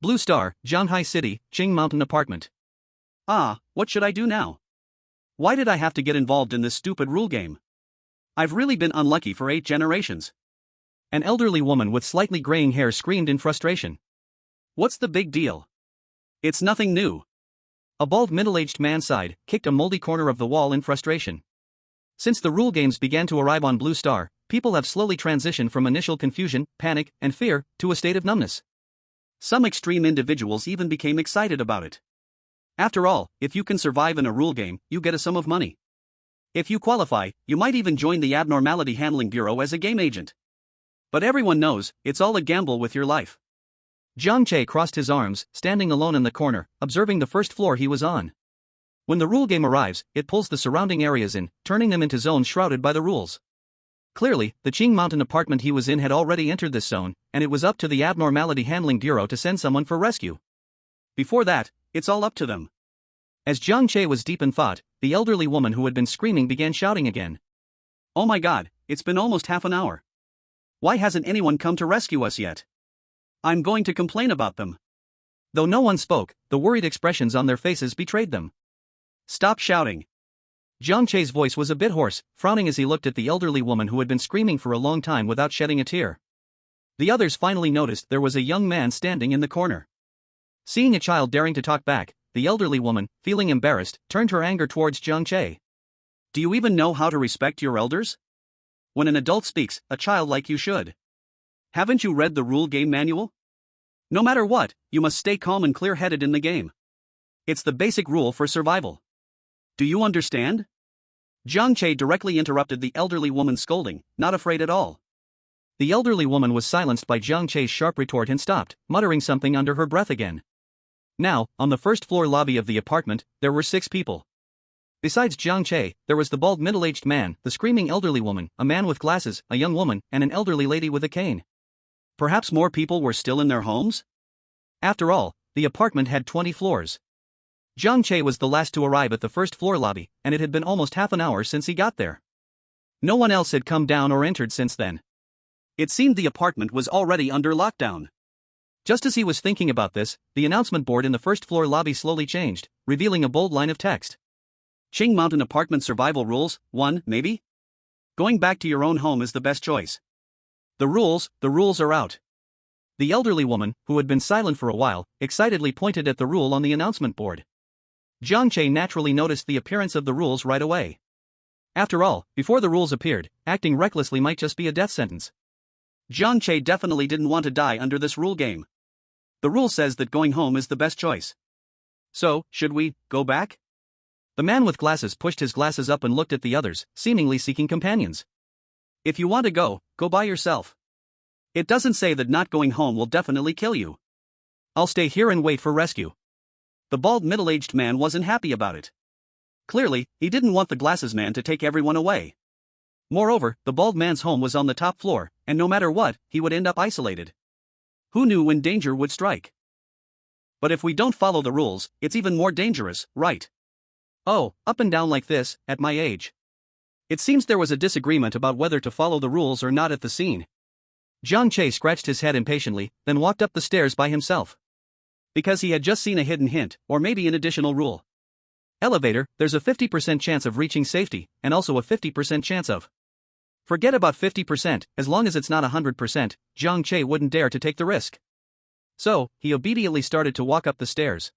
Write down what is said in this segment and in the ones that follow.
Blue Star, Shanghai City, Qing Mountain Apartment. Ah, what should I do now? Why did I have to get involved in this stupid rule game? I've really been unlucky for 8 generations. An elderly woman with slightly graying hair screamed in frustration. What's the big deal? It's nothing new. A bald middle-aged man sighed, kicked a moldy corner of the wall in frustration. Since the rule games began to arrive on Blue Star, people have slowly transitioned from initial confusion, panic, and fear, to a state of numbness. Some extreme individuals even became excited about it. After all, if you can survive in a rule game, you get a sum of money. If you qualify, you might even join the Abnormality Handling Bureau as a game agent. But everyone knows, it's all a gamble with your life. Jiang Che crossed his arms, standing alone in the corner, observing the first floor he was on. When the rule game arrives, it pulls the surrounding areas in, turning them into zones shrouded by the rules. Clearly, the Qing Mountain apartment he was in had already entered this zone, and it was up to the Abnormality Handling Bureau to send someone for rescue. Before that, it's all up to them. As Jiang Che was deep in thought, the elderly woman who had been screaming began shouting again. Oh my god, it's been almost half an hour. Why hasn't anyone come to rescue us yet? I'm going to complain about them. Though no one spoke, the worried expressions on their faces betrayed them. Stop shouting. Jiang Che's voice was a bit hoarse, frowning as he looked at the elderly woman who had been screaming for a long time without shedding a tear. The others finally noticed there was a young man standing in the corner. Seeing a child daring to talk back, the elderly woman, feeling embarrassed, turned her anger towards Jiang Che. Do you even know how to respect your elders? When an adult speaks, a child like you should. Haven't you read the rule game manual? No matter what, you must stay calm and clear-headed in the game. It's the basic rule for survival. Do you understand? Jiang Che directly interrupted the elderly woman's scolding, not afraid at all. The elderly woman was silenced by Jiang Che's sharp retort and stopped, muttering something under her breath again. Now, on the first-floor lobby of the apartment, there were 6 people. Besides Jiang Che, there was the bald middle-aged man, the screaming elderly woman, a man with glasses, a young woman, and an elderly lady with a cane. Perhaps more people were still in their homes? After all, the apartment had 20 floors. Jiang Che was the last to arrive at the first-floor lobby, and it had been almost half an hour since he got there. No one else had come down or entered since then. It seemed the apartment was already under lockdown. Just as he was thinking about this, the announcement board in the first-floor lobby slowly changed, revealing a bold line of text. Qing Mountain Apartment Survival Rules, 1, maybe? Going back to your own home is the best choice. The rules are out. The elderly woman, who had been silent for a while, excitedly pointed at the rule on the announcement board. Jiang Che naturally noticed the appearance of the rules right away. After all, before the rules appeared, acting recklessly might just be a death sentence. Jiang Che definitely didn't want to die under this rule game. The rule says that going home is the best choice. So, should we go back? The man with glasses pushed his glasses up and looked at the others, seemingly seeking companions. If you want to go by yourself. It doesn't say that not going home will definitely kill you. I'll stay here and wait for rescue. The bald middle-aged man wasn't happy about it. Clearly, he didn't want the glasses man to take everyone away. Moreover, the bald man's home was on the top floor, and no matter what, he would end up isolated. Who knew when danger would strike? But if we don't follow the rules, it's even more dangerous, right? Oh, up and down like this, at my age. It seems there was a disagreement about whether to follow the rules or not at the scene. Jiang Che scratched his head impatiently, then walked up the stairs by himself. Because he had just seen a hidden hint, or maybe an additional rule. Elevator, there's a 50% chance of reaching safety, and also a 50% chance of. Forget about 50%, as long as it's not 100%, Jiang Che wouldn't dare to take the risk. So, he obediently started to walk up the stairs.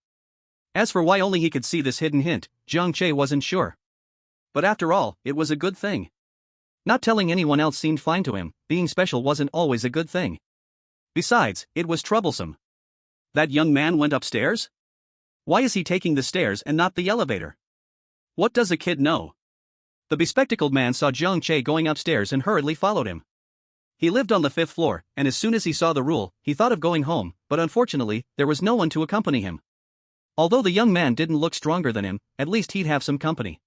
As for why only he could see this hidden hint, Jiang Che wasn't sure. But after all, it was a good thing. Not telling anyone else seemed fine to him, being special wasn't always a good thing. Besides, it was troublesome. That young man went upstairs? Why is he taking the stairs and not the elevator? What does a kid know? The bespectacled man saw Jiang Che going upstairs and hurriedly followed him. He lived on the 5th floor, and as soon as he saw the rule, he thought of going home, but unfortunately, there was no one to accompany him. Although the young man didn't look stronger than him, at least he'd have some company.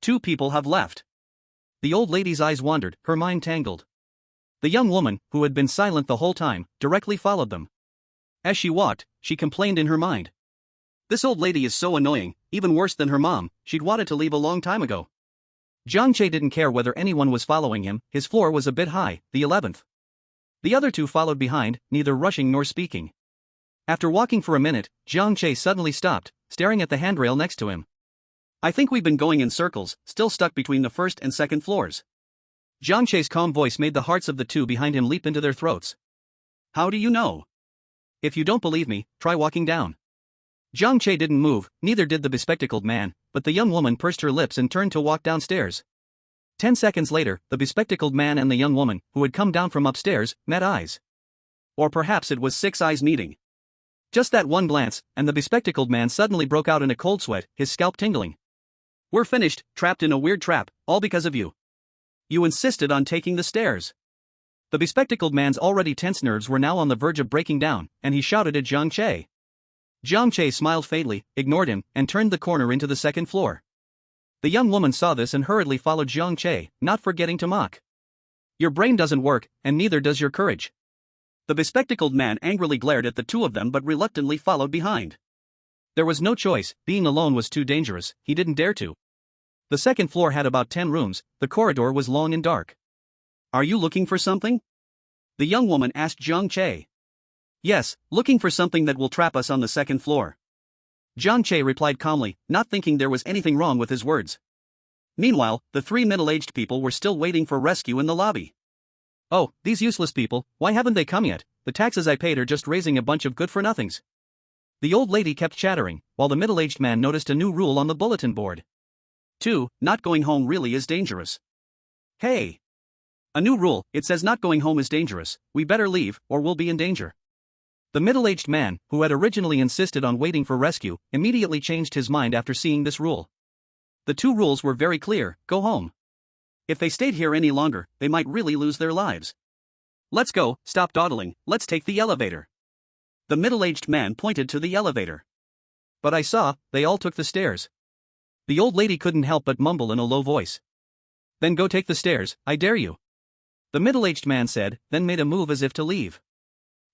2 people have left. The old lady's eyes wandered, her mind tangled. The young woman, who had been silent the whole time, directly followed them. As she walked, she complained in her mind. This old lady is so annoying, even worse than her mom, she'd wanted to leave a long time ago. Jiang Che didn't care whether anyone was following him, his floor was a bit high, the 11th. The other 2 followed behind, neither rushing nor speaking. After walking for a minute, Jiang Che suddenly stopped, staring at the handrail next to him. I think we've been going in circles, still stuck between the first and second floors. Jiang Che's calm voice made the hearts of the two behind him leap into their throats. How do you know? If you don't believe me, try walking down. Jiang Che didn't move, neither did the bespectacled man, but the young woman pursed her lips and turned to walk downstairs. 10 seconds later, the bespectacled man and the young woman, who had come down from upstairs, met eyes. Or perhaps it was 6 eyes meeting. Just that one glance, and the bespectacled man suddenly broke out in a cold sweat, his scalp tingling. We're finished, trapped in a weird trap, all because of you. You insisted on taking the stairs. The bespectacled man's already tense nerves were now on the verge of breaking down, and he shouted at Jiang Che. Jiang Che smiled faintly, ignored him, and turned the corner into the second floor. The young woman saw this and hurriedly followed Jiang Che, not forgetting to mock. Your brain doesn't work, and neither does your courage. The bespectacled man angrily glared at the two of them but reluctantly followed behind. There was no choice, being alone was too dangerous, he didn't dare to. The second floor had about 10 rooms, the corridor was long and dark. Are you looking for something? The young woman asked Jiang Che. Yes, looking for something that will trap us on the second floor. Jiang Che replied calmly, not thinking there was anything wrong with his words. Meanwhile, the three middle-aged people were still waiting for rescue in the lobby. Oh, these useless people, why haven't they come yet? The taxes I paid are just raising a bunch of good-for-nothings. The old lady kept chattering, while the middle-aged man noticed a new rule on the bulletin board. 2. Not going home really is dangerous. Hey! A new rule, it says not going home is dangerous, we better leave, or we'll be in danger. The middle-aged man, who had originally insisted on waiting for rescue, immediately changed his mind after seeing this rule. The two rules were very clear, go home. If they stayed here any longer, they might really lose their lives. Let's go, stop dawdling, let's take the elevator. The middle-aged man pointed to the elevator. But I saw, they all took the stairs. The old lady couldn't help but mumble in a low voice. Then go take the stairs, I dare you. The middle-aged man said, then made a move as if to leave.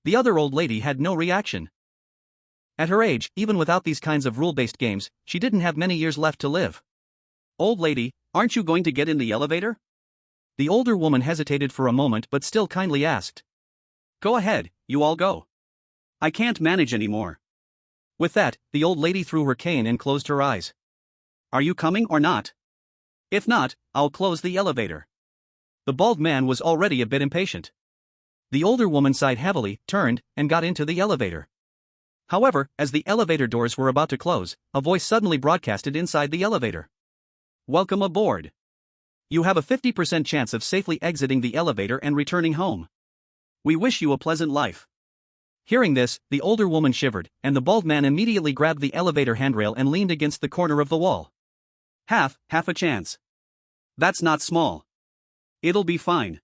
The other old lady had no reaction. At her age, even without these kinds of rule-based games, she didn't have many years left to live. Old lady, aren't you going to get in the elevator? The older woman hesitated for a moment but still kindly asked. Go ahead, you all go. I can't manage anymore. With that, the old lady threw her cane and closed her eyes. Are you coming or not? If not, I'll close the elevator. The bald man was already a bit impatient. The older woman sighed heavily, turned, and got into the elevator. However, as the elevator doors were about to close, a voice suddenly broadcasted inside the elevator. Welcome aboard. You have a 50% chance of safely exiting the elevator and returning home. We wish you a pleasant life. Hearing this, the older woman shivered, and the bald man immediately grabbed the elevator handrail and leaned against the corner of the wall. Half a chance. That's not small. It'll be fine.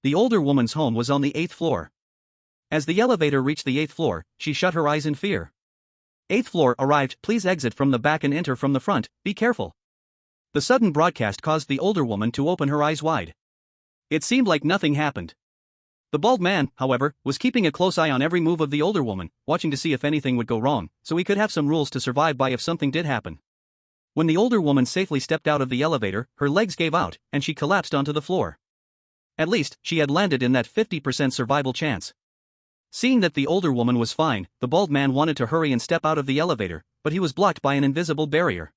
The older woman's home was on the 8th floor. As the elevator reached the 8th floor, she shut her eyes in fear. 8th floor arrived, please exit from the back and enter from the front, be careful. The sudden broadcast caused the older woman to open her eyes wide. It seemed like nothing happened. The bald man, however, was keeping a close eye on every move of the older woman, watching to see if anything would go wrong, so he could have some rules to survive by if something did happen. When the older woman safely stepped out of the elevator, her legs gave out, and she collapsed onto the floor. At least, she had landed in that 50% survival chance. Seeing that the older woman was fine, the bald man wanted to hurry and step out of the elevator, but he was blocked by an invisible barrier.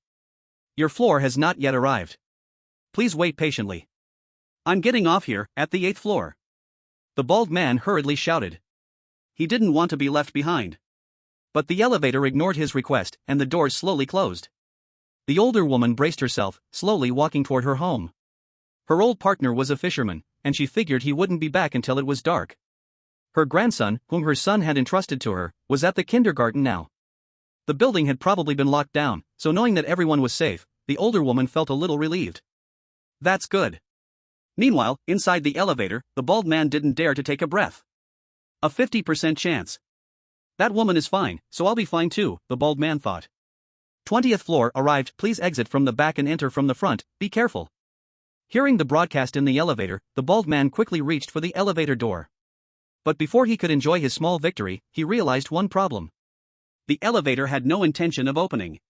Your floor has not yet arrived. Please wait patiently. I'm getting off here, at the 8th floor. The bald man hurriedly shouted. He didn't want to be left behind. But the elevator ignored his request, and the doors slowly closed. The older woman braced herself, slowly walking toward her home. Her old partner was a fisherman, and she figured he wouldn't be back until it was dark. Her grandson, whom her son had entrusted to her, was at the kindergarten now. The building had probably been locked down, so knowing that everyone was safe, the older woman felt a little relieved. That's good. Meanwhile, inside the elevator, the bald man didn't dare to take a breath. A 50% chance. That woman is fine, so I'll be fine too, the bald man thought. 20th floor arrived, please exit from the back and enter from the front, be careful. Hearing the broadcast in the elevator, the bald man quickly reached for the elevator door. But before he could enjoy his small victory, he realized one problem. The elevator had no intention of opening.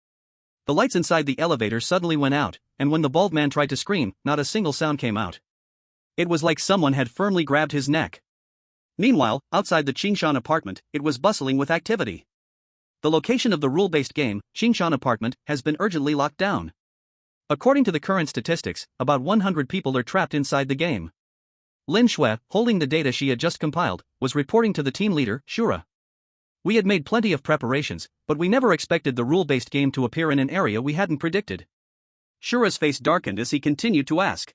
The lights inside the elevator suddenly went out, and when the bald man tried to scream, not a single sound came out. It was like someone had firmly grabbed his neck. Meanwhile, outside the Qingshan apartment, it was bustling with activity. The location of the rule-based game, Qingshan Apartment, has been urgently locked down. According to the current statistics, about 100 people are trapped inside the game. Lin Shui, holding the data she had just compiled, was reporting to the team leader, Shura. We had made plenty of preparations, but we never expected the rule-based game to appear in an area we hadn't predicted. Shura's face darkened as he continued to ask.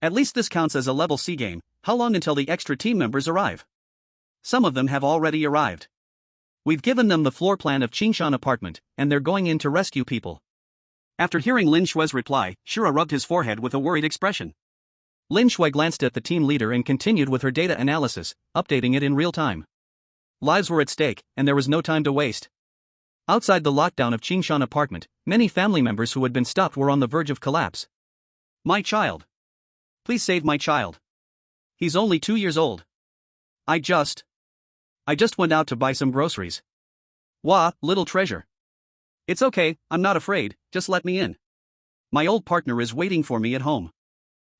At least this counts as a level C game. How long until the extra team members arrive? Some of them have already arrived. We've given them the floor plan of Qingshan Apartment, and they're going in to rescue people. After hearing Lin Shui's reply, Shura rubbed his forehead with a worried expression. Lin Shui glanced at the team leader and continued with her data analysis, updating it in real time. Lives were at stake, and there was no time to waste. Outside the lockdown of Qingshan Apartment, many family members who had been stopped were on the verge of collapse. My child. Please save my child. He's only 2 years old. I just went out to buy some groceries. Wah, little treasure. It's okay, I'm not afraid, just let me in. My old partner is waiting for me at home.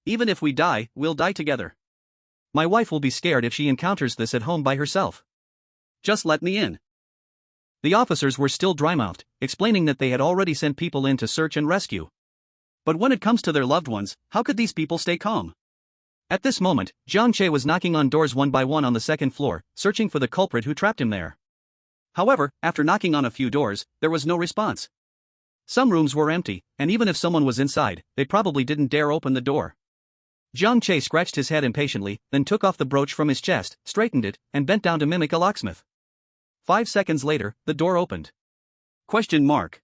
Even if we die, we'll die together. My wife will be scared if she encounters this at home by herself. Just let me in. The officers were still dry-mouthed, explaining that they had already sent people in to search and rescue. But when it comes to their loved ones, how could these people stay calm? At this moment, Jiang Che was knocking on doors one by one on the second floor, searching for the culprit who trapped him there. However, after knocking on a few doors, there was no response. Some rooms were empty, and even if someone was inside, they probably didn't dare open the door. Jiang Che scratched his head impatiently, then took off the brooch from his chest, straightened it, and bent down to mimic a locksmith. 5 seconds later, the door opened. Question mark.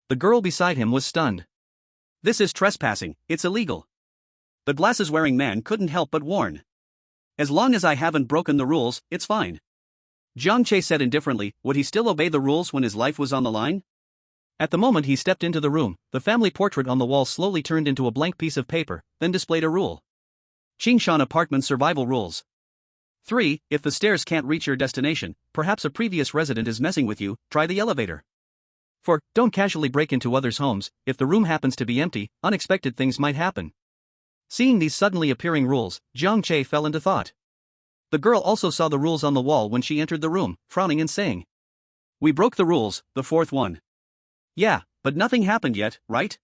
The girl beside him was stunned. This is trespassing, it's illegal. The glasses-wearing man couldn't help but warn. As long as I haven't broken the rules, it's fine. Jiang Che said indifferently, would he still obey the rules when his life was on the line? At the moment he stepped into the room, the family portrait on the wall slowly turned into a blank piece of paper, then displayed a rule. Qingshan Apartment Survival Rules. 3. If the stairs can't reach your destination, perhaps a previous resident is messing with you, try the elevator. 4. Don't casually break into others' homes, if the room happens to be empty, unexpected things might happen. Seeing these suddenly appearing rules, Jiang Che fell into thought. The girl also saw the rules on the wall when she entered the room, frowning and saying, we broke the rules, the 4th one. Yeah, but nothing happened yet, right?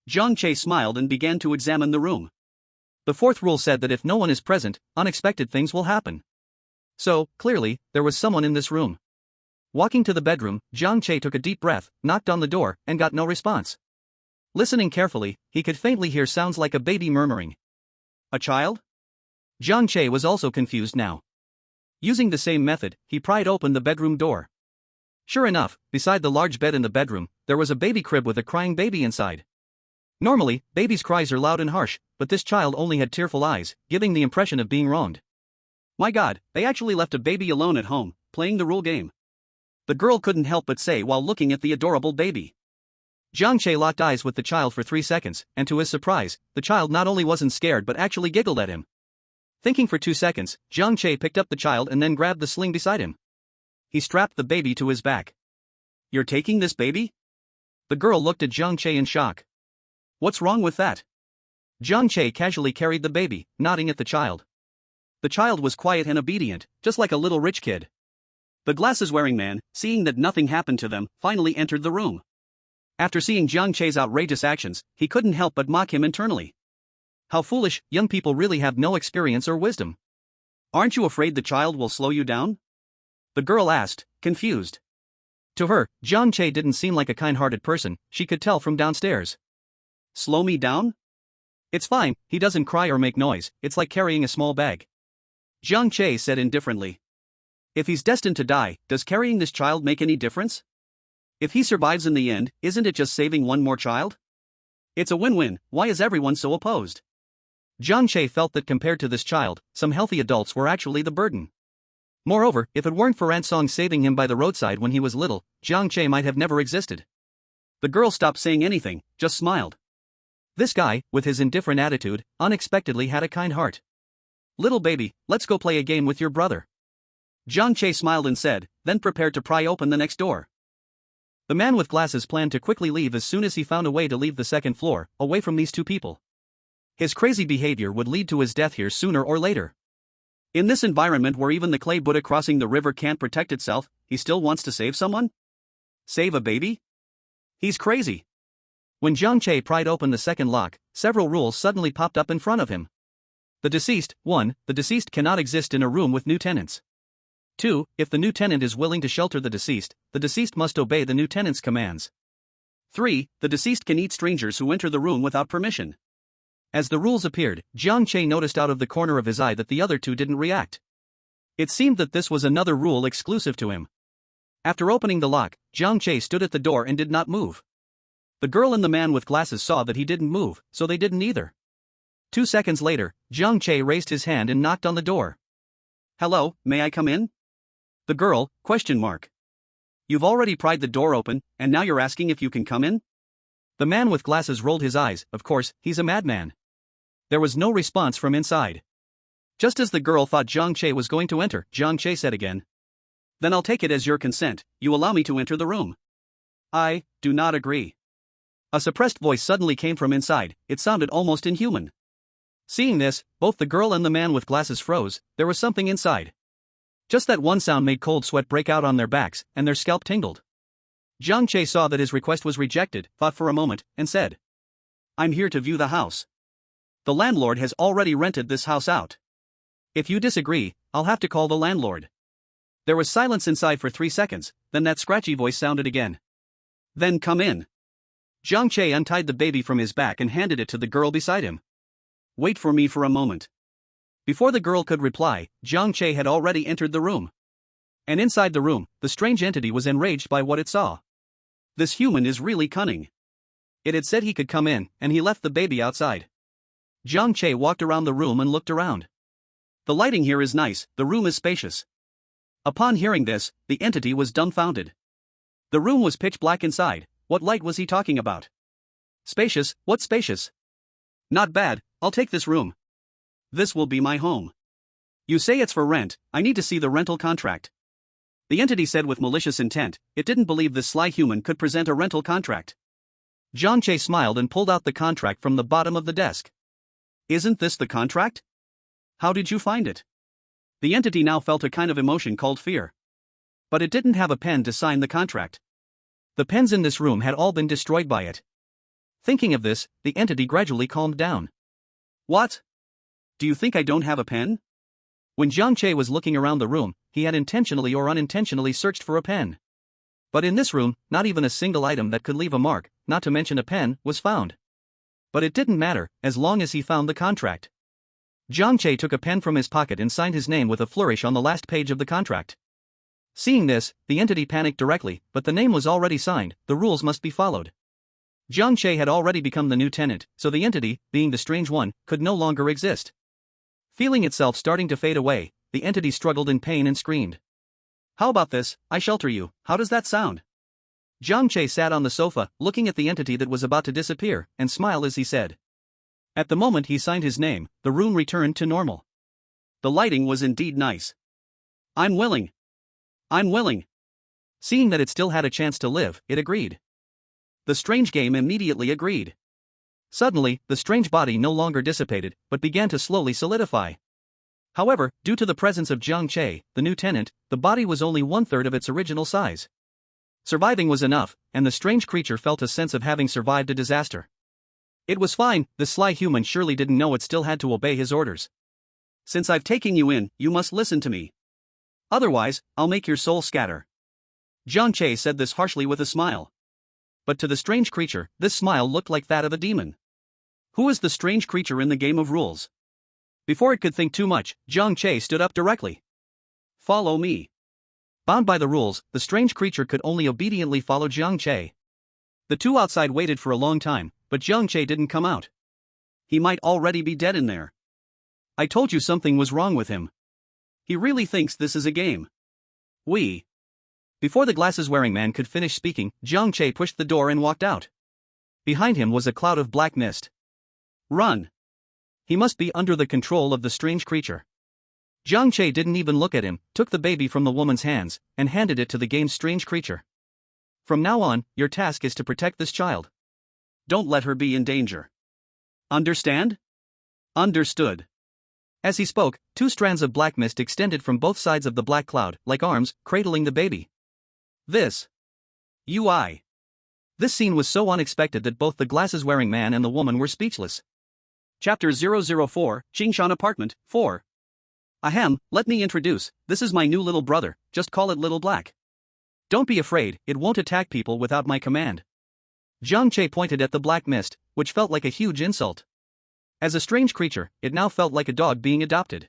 Jiang Che smiled and began to examine the room. The 4th rule said that if no one is present, unexpected things will happen. So, clearly, there was someone in this room. Walking to the bedroom, Jiang Che took a deep breath, knocked on the door, and got no response. Listening carefully, he could faintly hear sounds like a baby murmuring. A child? Jiang Che was also confused now. Using the same method, he pried open the bedroom door. Sure enough, beside the large bed in the bedroom, there was a baby crib with a crying baby inside. Normally, babies' cries are loud and harsh, but this child only had tearful eyes, giving the impression of being wronged. My God, they actually left a baby alone at home, playing the rule game. The girl couldn't help but say while looking at the adorable baby. Jiang Che locked eyes with the child for 3 seconds, and to his surprise, the child not only wasn't scared but actually giggled at him. Thinking for 2 seconds, Jiang Che picked up the child and then grabbed the sling beside him. He strapped the baby to his back. You're taking this baby? The girl looked at Jiang Che in shock. What's wrong with that? Jiang Che casually carried the baby, nodding at the child. The child was quiet and obedient, just like a little rich kid. The glasses-wearing man, seeing that nothing happened to them, finally entered the room. After seeing Jiang Che's outrageous actions, he couldn't help but mock him internally. How foolish, young people really have no experience or wisdom. Aren't you afraid the child will slow you down? The girl asked, confused. To her, Jiang Che didn't seem like a kind-hearted person, she could tell from downstairs. Slow me down? It's fine, he doesn't cry or make noise, it's like carrying a small bag. Jiang Che said indifferently. If he's destined to die, does carrying this child make any difference? If he survives in the end, isn't it just saving one more child? It's a win-win, why is everyone so opposed? Jiang Che felt that compared to this child, some healthy adults were actually the burden. Moreover, if it weren't for Aunt Song saving him by the roadside when he was little, Jiang Che might have never existed. The girl stopped saying anything, just smiled. This guy, with his indifferent attitude, unexpectedly had a kind heart. Little baby, let's go play a game with your brother. Jiang Che smiled and said, then prepared to pry open the next door. The man with glasses planned to quickly leave as soon as he found a way to leave the second floor, away from these two people. His crazy behavior would lead to his death here sooner or later. In this environment where even the clay Buddha crossing the river can't protect itself, he still wants to save someone? Save a baby? He's crazy. When Jiang Che pried open the second lock, several rules suddenly popped up in front of him. The deceased, 1. The deceased cannot exist in a room with new tenants. 2. If the new tenant is willing to shelter the deceased must obey the new tenant's commands. 3. The deceased can eat strangers who enter the room without permission. As the rules appeared, Jiang Che noticed out of the corner of his eye that the other two didn't react. It seemed that this was another rule exclusive to him. After opening the lock, Jiang Che stood at the door and did not move. The girl and the man with glasses saw that he didn't move, so they didn't either. 2 seconds later, Jiang Che raised his hand and knocked on the door. Hello, may I come in? The girl, ? You've already pried the door open, and now you're asking if you can come in? The man with glasses rolled his eyes. Of course, he's a madman. There was no response from inside. Just as the girl thought Jiang Che was going to enter, Jiang Che said again. Then I'll take it as your consent, you allow me to enter the room. I do not agree. A suppressed voice suddenly came from inside. It sounded almost inhuman. Seeing this, both the girl and the man with glasses froze. There was something inside. Just that one sound made cold sweat break out on their backs, and their scalp tingled. Jiang Che saw that his request was rejected, thought for a moment, and said, I'm here to view the house. The landlord has already rented this house out. If you disagree, I'll have to call the landlord. There was silence inside for 3 seconds, then that scratchy voice sounded again. Then come in. Jiang Che untied the baby from his back and handed it to the girl beside him. Wait for me for a moment. Before the girl could reply, Jiang Che had already entered the room. And inside the room, the strange entity was enraged by what it saw. This human is really cunning. It had said he could come in, and he left the baby outside. Jiang Che walked around the room and looked around. The lighting here is nice, the room is spacious. Upon hearing this, the entity was dumbfounded. The room was pitch black inside. What light was he talking about? Spacious, what's spacious? Not bad, I'll take this room. This will be my home. You say it's for rent, I need to see the rental contract. The entity said with malicious intent, it didn't believe this sly human could present a rental contract. Jiang Che smiled and pulled out the contract from the bottom of the desk. Isn't this the contract? How did you find it? The entity now felt a kind of emotion called fear. But it didn't have a pen to sign the contract. The pens in this room had all been destroyed by it. Thinking of this, the entity gradually calmed down. What? Do you think I don't have a pen? When Jiang Che was looking around the room, he had intentionally or unintentionally searched for a pen. But in this room, not even a single item that could leave a mark, not to mention a pen, was found. But it didn't matter, as long as he found the contract. Jiang Che took a pen from his pocket and signed his name with a flourish on the last page of the contract. Seeing this, the entity panicked directly, but the name was already signed, the rules must be followed. Jiang Che had already become the new tenant, so the entity, being the strange one, could no longer exist. Feeling itself starting to fade away, the entity struggled in pain and screamed. How about this, I shelter you, how does that sound? Jiang Che sat on the sofa, looking at the entity that was about to disappear, and smiled as he said. At the moment he signed his name, the room returned to normal. The lighting was indeed nice. I'm willing. Seeing that it still had a chance to live, it agreed. The strange game immediately agreed. Suddenly, the strange body no longer dissipated, but began to slowly solidify. However, due to the presence of Jiang Che, the new tenant, the body was only 1/3 of its original size. Surviving was enough, and the strange creature felt a sense of having survived a disaster. It was fine, the sly human surely didn't know it still had to obey his orders. Since I've taken you in, you must listen to me. Otherwise, I'll make your soul scatter. Jiang Che said this harshly with a smile. But to the strange creature, this smile looked like that of a demon. Who is the strange creature in the game of rules? Before it could think too much, Jiang Che stood up directly. Follow me. Bound by the rules, the strange creature could only obediently follow Jiang Che. The two outside waited for a long time, but Jiang Che didn't come out. He might already be dead in there. I told you something was wrong with him. He really thinks this is a game. Before the glasses-wearing man could finish speaking, Jiang Che pushed the door and walked out. Behind him was a cloud of black mist. Run! He must be under the control of the strange creature. Jiang Che didn't even look at him, took the baby from the woman's hands, and handed it to the game's strange creature. From now on, your task is to protect this child. Don't let her be in danger. Understand? Understood. As he spoke, two strands of black mist extended from both sides of the black cloud, like arms, cradling the baby. This UI. This scene was so unexpected that both the glasses-wearing man and the woman were speechless. Chapter 004, Qingshan Apartment, 4. Ahem, let me introduce, this is my new little brother, just call it Little Black. Don't be afraid, it won't attack people without my command. Jiang Che pointed at the black mist, which felt like a huge insult. As a strange creature, it now felt like a dog being adopted.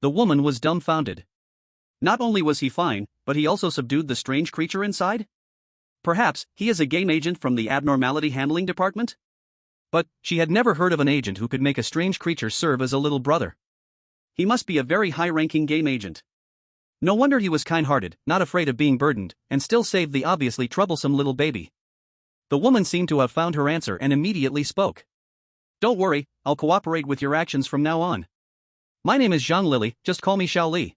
The woman was dumbfounded. Not only was he fine, but he also subdued the strange creature inside? Perhaps, he is a game agent from the abnormality handling department? But, she had never heard of an agent who could make a strange creature serve as a little brother. He must be a very high-ranking game agent. No wonder he was kind-hearted, not afraid of being burdened, and still saved the obviously troublesome little baby. The woman seemed to have found her answer and immediately spoke. Don't worry, I'll cooperate with your actions from now on. My name is Zhang Lily, just call me Xiao Li.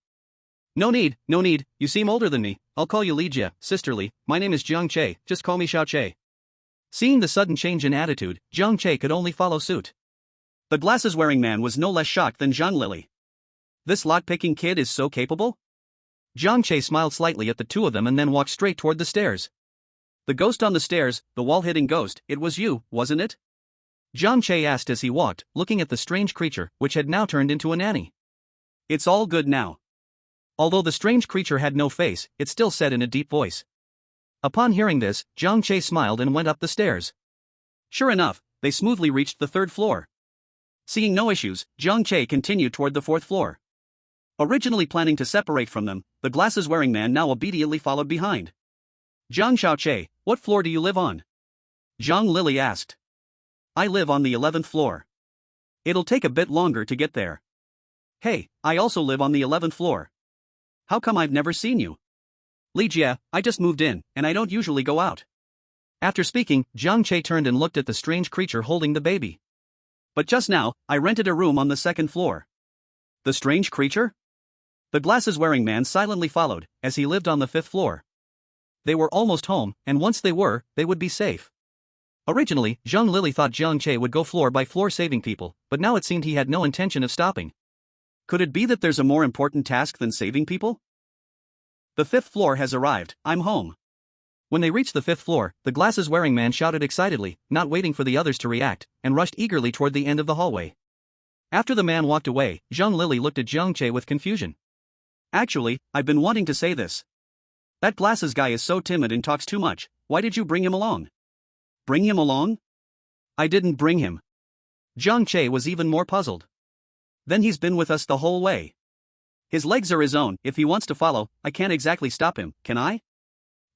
No need, you seem older than me, I'll call you Li Jie, sisterly, my name is Jiang Che, just call me Xiao Che. Seeing the sudden change in attitude, Jiang Che could only follow suit. The glasses-wearing man was no less shocked than Zhang Lily. This lock-picking kid is so capable? Jiang Che smiled slightly at the two of them and then walked straight toward the stairs. The ghost on the stairs, the wall-hitting ghost, it was you, wasn't it? Jiang Che asked as he walked, looking at the strange creature, which had now turned into a nanny. It's all good now. Although the strange creature had no face, it still said in a deep voice. Upon hearing this, Jiang Che smiled and went up the stairs. Sure enough, they smoothly reached the third floor. Seeing no issues, Jiang Che continued toward the fourth floor. Originally planning to separate from them, the glasses-wearing man now obediently followed behind. Jiang Xiao Che, what floor do you live on? Zhang Lily asked. I live on the 11th floor. It'll take a bit longer to get there. Hey, I also live on the 11th floor. How come I've never seen you? Li Jie, I just moved in, and I don't usually go out. After speaking, Jiang Che turned and looked at the strange creature holding the baby. But just now, I rented a room on the second floor. The strange creature? The glasses-wearing man silently followed, as he lived on the 5th floor. They were almost home, and once they were, they would be safe. Originally, Zhang Lily thought Jiang Che would go floor by floor saving people, but now it seemed he had no intention of stopping. Could it be that there's a more important task than saving people? The 5th floor has arrived, I'm home. When they reached the 5th floor, the glasses-wearing man shouted excitedly, not waiting for the others to react, and rushed eagerly toward the end of the hallway. After the man walked away, Zhang Lily looked at Jiang Che with confusion. Actually, I've been wanting to say this. That glasses guy is so timid and talks too much, why did you bring him along? Bring him along? I didn't bring him. Jiang Che was even more puzzled. Then he's been with us the whole way. His legs are his own, if he wants to follow, I can't exactly stop him, can I?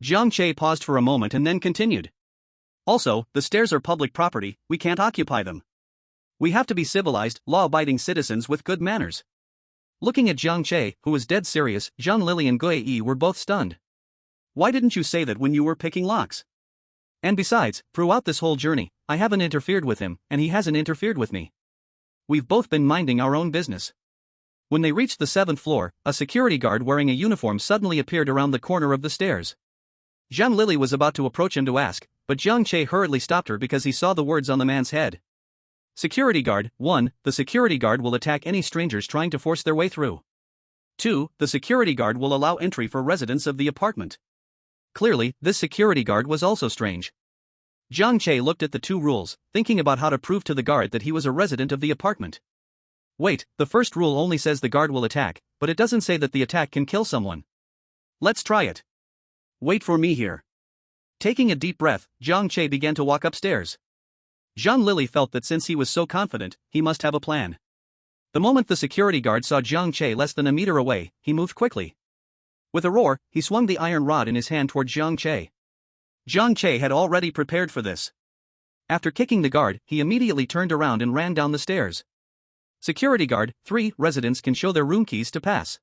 Jiang Che paused for a moment and then continued. Also, the stairs are public property, we can't occupy them. We have to be civilized, law-abiding citizens with good manners. Looking at Jiang Che, who was dead serious, Zhang Lily and Gui Yi were both stunned. Why didn't you say that when you were picking locks? And besides, throughout this whole journey, I haven't interfered with him, and he hasn't interfered with me. We've both been minding our own business. When they reached the 7th floor, a security guard wearing a uniform suddenly appeared around the corner of the stairs. Zhang Lily was about to approach him to ask, but Jiang Che hurriedly stopped her because he saw the words on the man's head. Security guard, 1. The security guard will attack any strangers trying to force their way through. 2. The security guard will allow entry for residents of the apartment. Clearly, this security guard was also strange. Jiang Che looked at the two rules, thinking about how to prove to the guard that he was a resident of the apartment. Wait, the first rule only says the guard will attack, but it doesn't say that the attack can kill someone. Let's try it. Wait for me here. Taking a deep breath, Jiang Che began to walk upstairs. Zhang Lily felt that since he was so confident, he must have a plan. The moment the security guard saw Jiang Che less than a meter away, he moved quickly. With a roar, he swung the iron rod in his hand toward Jiang Che. Jiang Che had already prepared for this. After kicking the guard, he immediately turned around and ran down the stairs. Security guard, 3. Residents can show their room keys to pass.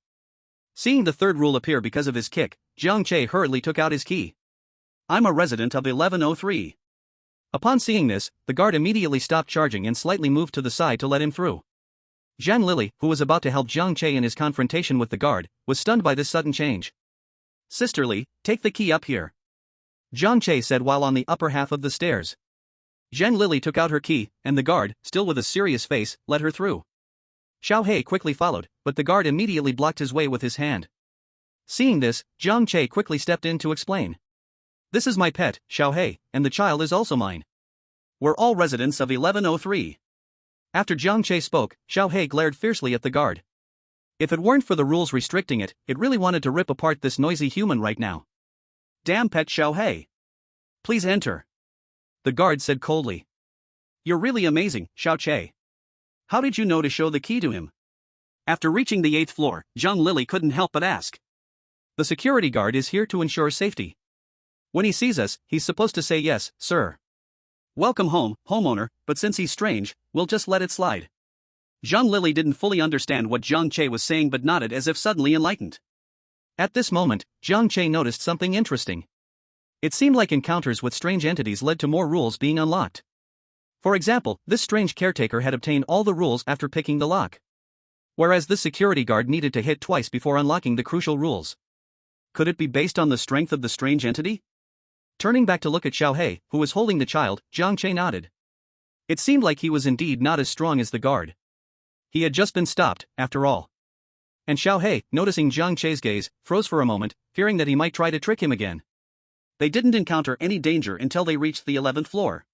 Seeing the third rule appear because of his kick, Jiang Che hurriedly took out his key. I'm a resident of 1103. Upon seeing this, the guard immediately stopped charging and slightly moved to the side to let him through. Zhang Lily, who was about to help Jiang Che in his confrontation with the guard, was stunned by this sudden change. Sisterly, take the key up here. Jiang Che said while on the upper half of the stairs. Zhang Lily took out her key, and the guard, still with a serious face, let her through. Xiao He quickly followed, but the guard immediately blocked his way with his hand. Seeing this, Jiang Che quickly stepped in to explain. This is my pet, Xiao He, and the child is also mine. We're all residents of 1103. After Jiang Che spoke, Xiao He glared fiercely at the guard. If it weren't for the rules restricting it, it really wanted to rip apart this noisy human right now. Damn pet Xiao He. Please enter. The guard said coldly. You're really amazing, Xiao Che. How did you know to show the key to him? After reaching the 8th floor, Zhang Lily couldn't help but ask. The security guard is here to ensure safety. When he sees us, he's supposed to say yes, sir. Welcome home, homeowner, but since he's strange, we'll just let it slide. Zhang Lily didn't fully understand what Jiang Che was saying but nodded as if suddenly enlightened. At this moment, Jiang Che noticed something interesting. It seemed like encounters with strange entities led to more rules being unlocked. For example, this strange caretaker had obtained all the rules after picking the lock. Whereas this security guard needed to hit twice before unlocking the crucial rules. Could it be based on the strength of the strange entity? Turning back to look at Xiao He, who was holding the child, Jiang Che nodded. It seemed like he was indeed not as strong as the guard. He had just been stopped, after all. And Xiao He, noticing Jiang Che's gaze, froze for a moment, fearing that he might try to trick him again. They didn't encounter any danger until they reached the 11th floor.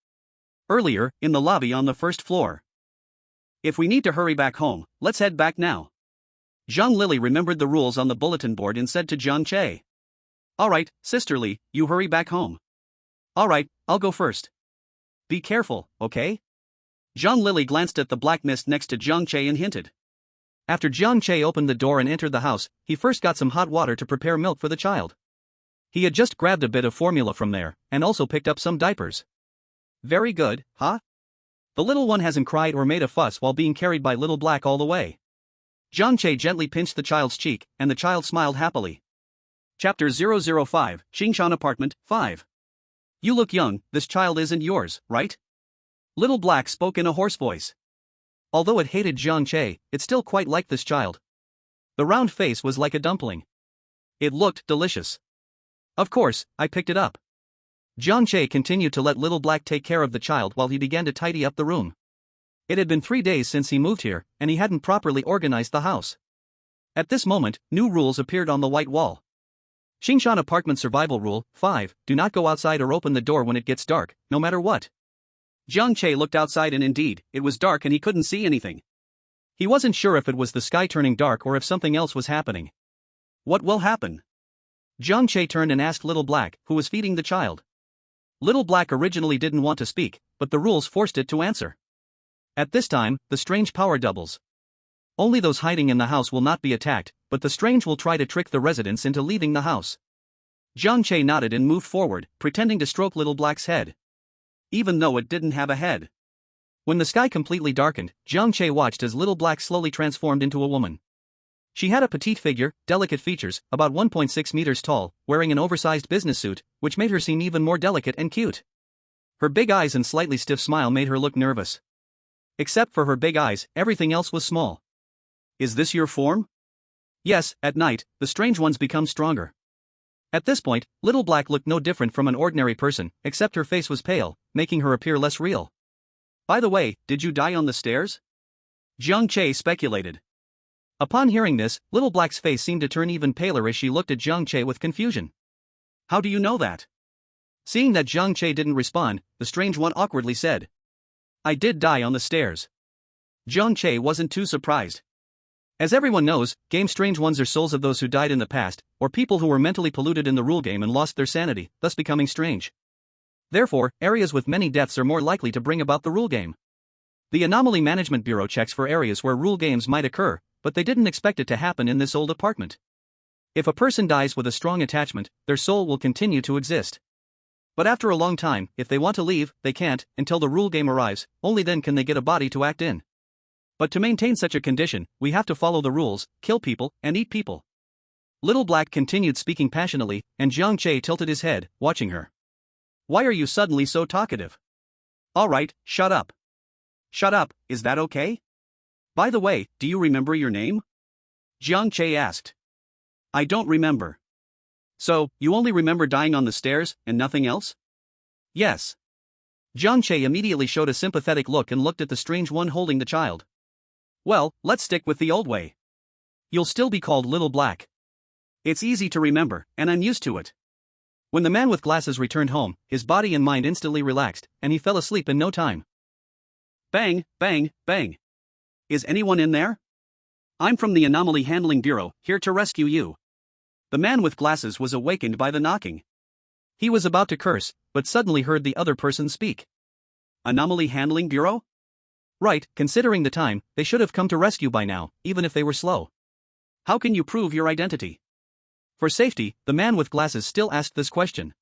Earlier, in the lobby on the 1st floor. If we need to hurry back home, let's head back now. Zhang Lily remembered the rules on the bulletin board and said to Jiang Che. Alright, sisterly, you hurry back home. Alright, I'll go first. Be careful, okay? Zhang Lily glanced at the black mist next to Jiang Che and hinted. After Jiang Che opened the door and entered the house, he first got some hot water to prepare milk for the child. He had just grabbed a bit of formula from there, and also picked up some diapers. Very good, huh? The little one hasn't cried or made a fuss while being carried by Little Black all the way. Jiang Che gently pinched the child's cheek, and the child smiled happily. Chapter 005, Qingshan Apartment, 5. You look young, this child isn't yours, right? Little Black spoke in a hoarse voice. Although it hated Jiang Che, it still quite liked this child. The round face was like a dumpling. It looked delicious. Of course, I picked it up. Jiang Che continued to let Little Black take care of the child while he began to tidy up the room. It had been 3 days since he moved here, and he hadn't properly organized the house. At this moment, new rules appeared on the white wall. Qingshan Apartment Survival Rule, 5, do not go outside or open the door when it gets dark, no matter what. Jiang Che looked outside and indeed, it was dark and he couldn't see anything. He wasn't sure if it was the sky turning dark or if something else was happening. What will happen? Jiang Che turned and asked Little Black, who was feeding the child. Little Black originally didn't want to speak, but the rules forced it to answer. At this time, the strange power doubles. Only those hiding in the house will not be attacked, but the strange will try to trick the residents into leaving the house. Jiang Che nodded and moved forward, pretending to stroke Little Black's head. Even though it didn't have a head. When the sky completely darkened, Jiang Che watched as Little Black slowly transformed into a woman. She had a petite figure, delicate features, about 1.6 meters tall, wearing an oversized business suit, which made her seem even more delicate and cute. Her big eyes and slightly stiff smile made her look nervous. Except for her big eyes, everything else was small. Is this your form? Yes, at night, the strange ones become stronger. At this point, Little Black looked no different from an ordinary person, except her face was pale, making her appear less real. By the way, did you die on the stairs? Jiang Che speculated. Upon hearing this, Little Black's face seemed to turn even paler as she looked at Jiang Che with confusion. How do you know that? Seeing that Jiang Che didn't respond, the strange one awkwardly said. I did die on the stairs. Jiang Che wasn't too surprised. As everyone knows, game strange ones are souls of those who died in the past, or people who were mentally polluted in the rule game and lost their sanity, thus becoming strange. Therefore, areas with many deaths are more likely to bring about the rule game. The Anomaly Management Bureau checks for areas where rule games might occur, but they didn't expect it to happen in this old apartment. If a person dies with a strong attachment, their soul will continue to exist. But after a long time, if they want to leave, they can't, until the rule game arrives, only then can they get a body to act in. But to maintain such a condition, we have to follow the rules, kill people, and eat people. Little Black continued speaking passionately, and Jiang Che tilted his head, watching her. Why are you suddenly so talkative? Alright, shut up. Shut up, is that okay? By the way, do you remember your name? Jiang Che asked. I don't remember. So, you only remember dying on the stairs, and nothing else? Yes. Jiang Che immediately showed a sympathetic look and looked at the strange one holding the child. Well, let's stick with the old way. You'll still be called Little Black. It's easy to remember, and I'm used to it. When the man with glasses returned home, his body and mind instantly relaxed, and he fell asleep in no time. Bang, bang, bang. Is anyone in there? I'm from the Anomaly Handling Bureau, here to rescue you. The man with glasses was awakened by the knocking. He was about to curse, but suddenly heard the other person speak. Anomaly Handling Bureau? Right, considering the time, they should have come to rescue by now, even if they were slow. How can you prove your identity? For safety, the man with glasses still asked this question.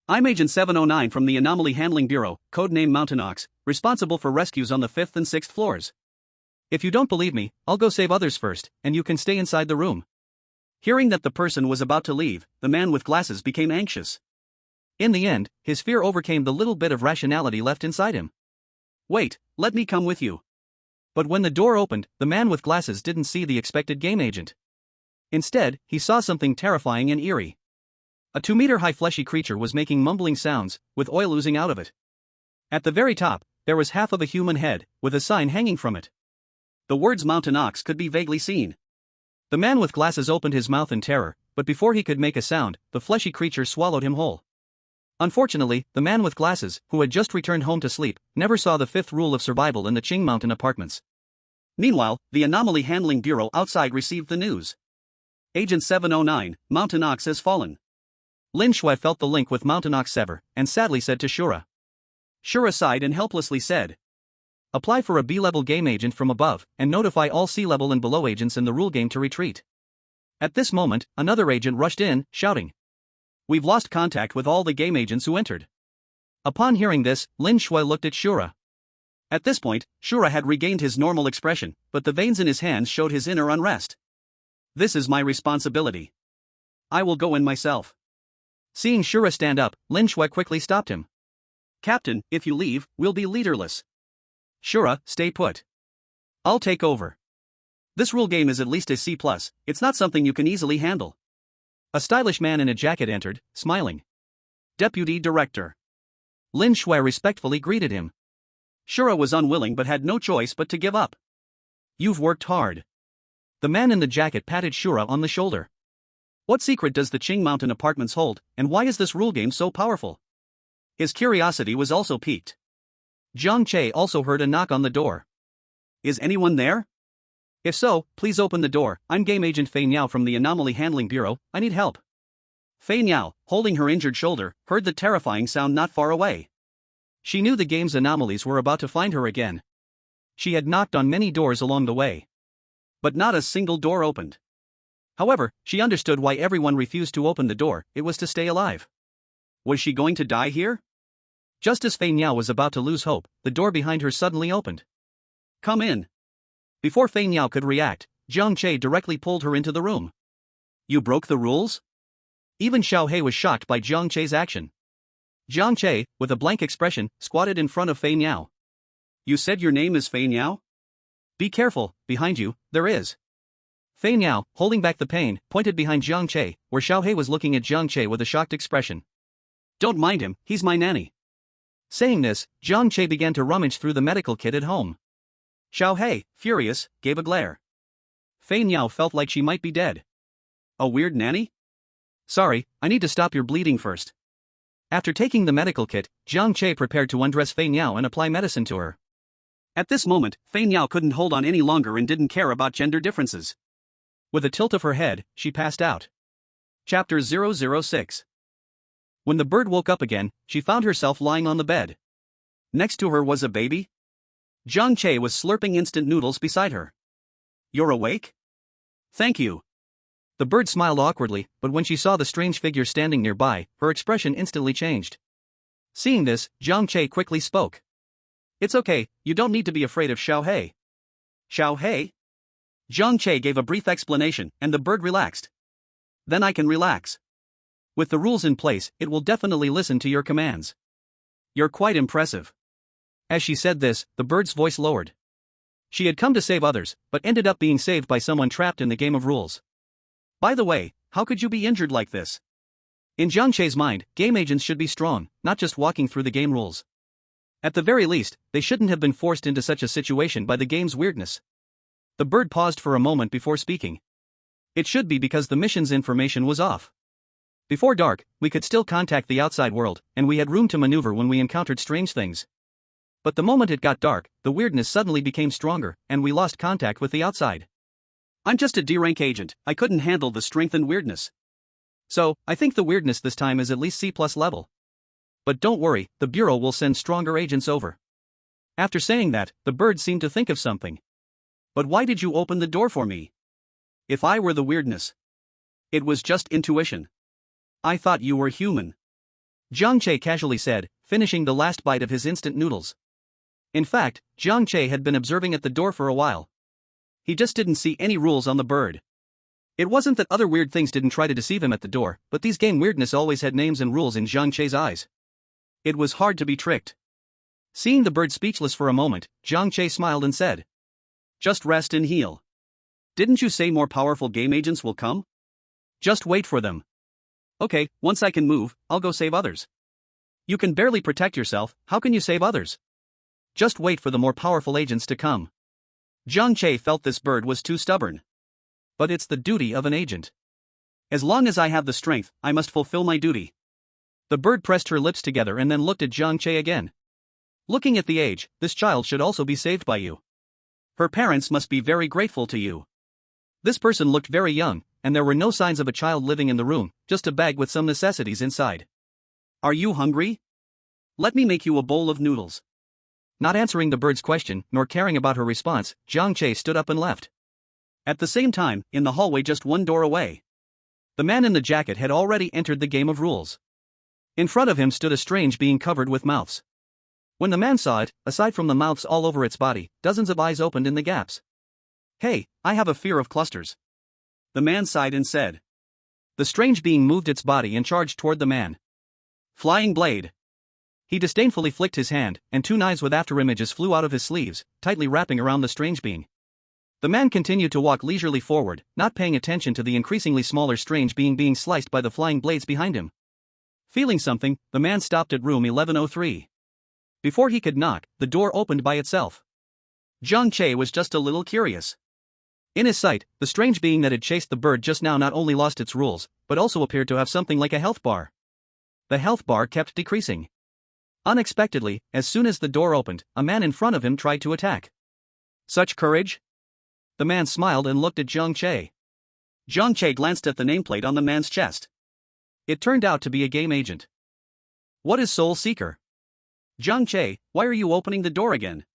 I'm Agent 709 from the Anomaly Handling Bureau, codename Mountain Ox, responsible for rescues on the 5th and 6th floors. If you don't believe me, I'll go save others first, and you can stay inside the room. Hearing that the person was about to leave, the man with glasses became anxious. In the end, his fear overcame the little bit of rationality left inside him. Wait, let me come with you. But when the door opened, the man with glasses didn't see the expected game agent. Instead, he saw something terrifying and eerie. A 2-meter-high fleshy creature was making mumbling sounds, with oil oozing out of it. At the very top, there was half of a human head, with a sign hanging from it. The words Mountain Ox could be vaguely seen. The man with glasses opened his mouth in terror, but before he could make a sound, the fleshy creature swallowed him whole. Unfortunately, the man with glasses, who had just returned home to sleep, never saw the 5th rule of survival in the Qing Mountain apartments. Meanwhile, the Anomaly Handling Bureau outside received the news. Agent 709, Mountain Ox has fallen. Lin Shui felt the link with Mountain Ox sever, and sadly said to Shura. Shura sighed and helplessly said, Apply for a B-level game agent from above, and notify all C-level and below agents in the rule game to retreat. At this moment, another agent rushed in, shouting, We've lost contact with all the game agents who entered. Upon hearing this, Lin Shui looked at Shura. At this point, Shura had regained his normal expression, but the veins in his hands showed his inner unrest. This is my responsibility. I will go in myself. Seeing Shura stand up, Lin Shui quickly stopped him. Captain, if you leave, we'll be leaderless. Shura, stay put. I'll take over. This rule game is at least a C+, it's not something you can easily handle. A stylish man in a jacket entered, smiling. Deputy Director. Lin Shui respectfully greeted him. Shura was unwilling but had no choice but to give up. You've worked hard. The man in the jacket patted Shura on the shoulder. What secret does the Qing Mountain Apartments hold, and why is this rule game so powerful? His curiosity was also piqued. Jiang Che also heard a knock on the door. Is anyone there? If so, please open the door. I'm Game Agent Fei Niao from the Anomaly Handling Bureau, I need help. Fei Niao, holding her injured shoulder, heard the terrifying sound not far away. She knew the game's anomalies were about to find her again. She had knocked on many doors along the way. But not a single door opened. However, she understood why everyone refused to open the door, it was to stay alive. Was she going to die here? Just as Fei Niao was about to lose hope, the door behind her suddenly opened. Come in. Before Fei Niao could react, Jiang Che directly pulled her into the room. You broke the rules? Even Xiao He was shocked by Jiang Che's action. Jiang Che, with a blank expression, squatted in front of Fei Niao. You said your name is Fei Niao? Be careful, behind you, there is. Fei Niao, holding back the pain, pointed behind Jiang Che, where Xiao He was looking at Jiang Che with a shocked expression. Don't mind him, he's my nanny. Saying this, Jiang Che began to rummage through the medical kit at home. Xiao He, furious, gave a glare. Fei Niao felt like she might be dead. A weird nanny? Sorry, I need to stop your bleeding first. After taking the medical kit, Jiang Che prepared to undress Fei Niao and apply medicine to her. At this moment, Fei Niao couldn't hold on any longer and didn't care about gender differences. With a tilt of her head, she passed out. Chapter 006. When the bird woke up again, she found herself lying on the bed. Next to her was a baby. Jiang Che was slurping instant noodles beside her. You're awake? Thank you. The bird smiled awkwardly, but when she saw the strange figure standing nearby, her expression instantly changed. Seeing this, Jiang Che quickly spoke. It's okay, you don't need to be afraid of Xiao He. Xiao He? Jiang Che gave a brief explanation, and the bird relaxed. Then I can relax. With the rules in place, it will definitely listen to your commands. You're quite impressive. As she said this, the bird's voice lowered. She had come to save others, but ended up being saved by someone trapped in the game of rules. By the way, how could you be injured like this? In Jiang Che's mind, game agents should be strong, not just walking through the game rules. At the very least, they shouldn't have been forced into such a situation by the game's weirdness. The bird paused for a moment before speaking. It should be because the mission's information was off. Before dark, we could still contact the outside world, and we had room to maneuver when we encountered strange things. But the moment it got dark, the weirdness suddenly became stronger, and we lost contact with the outside. I'm just a D-rank agent, I couldn't handle the strength and weirdness. So, I think the weirdness this time is at least C+ level. But don't worry, the Bureau will send stronger agents over. After saying that, the bird seemed to think of something. But why did you open the door for me? If I were the weirdness. It was just intuition. I thought you were human. Jiang Che casually said, finishing the last bite of his instant noodles. In fact, Jiang Che had been observing at the door for a while. He just didn't see any rules on the bird. It wasn't that other weird things didn't try to deceive him at the door, but these game weirdness always had names and rules in Jiang Che's eyes. It was hard to be tricked. Seeing the bird speechless for a moment, Jiang Che smiled and said, "Just rest and heal. Didn't you say more powerful game agents will come? Just wait for them. Okay, once I can move, I'll go save others." You can barely protect yourself, how can you save others? Just wait for the more powerful agents to come. Jiang Che felt this bird was too stubborn. But it's the duty of an agent. As long as I have the strength, I must fulfill my duty. The bird pressed her lips together and then looked at Jiang Che again. Looking at the age, this child should also be saved by you. Her parents must be very grateful to you. This person looked very young, and there were no signs of a child living in the room, just a bag with some necessities inside. Are you hungry? Let me make you a bowl of noodles. Not answering the bird's question, nor caring about her response, Jiang Che stood up and left. At the same time, in the hallway just one door away, the man in the jacket had already entered the game of rules. In front of him stood a strange being covered with mouths. When the man saw it, aside from the mouths all over its body, dozens of eyes opened in the gaps. Hey, I have a fear of clusters. The man sighed and said. The strange being moved its body and charged toward the man. Flying blade. He disdainfully flicked his hand, and two knives with afterimages flew out of his sleeves, tightly wrapping around the strange being. The man continued to walk leisurely forward, not paying attention to the increasingly smaller strange being being sliced by the flying blades behind him. Feeling something, the man stopped at room 1103. Before he could knock, the door opened by itself. Jiang Che was just a little curious. In his sight, the strange being that had chased the bird just now not only lost its rules, but also appeared to have something like a health bar. The health bar kept decreasing. Unexpectedly, as soon as the door opened, a man in front of him tried to attack. Such courage? The man smiled and looked at Jiang Che. Jiang Che glanced at the nameplate on the man's chest. It turned out to be a game agent. What is Soul Seeker? Jiang Che, why are you opening the door again?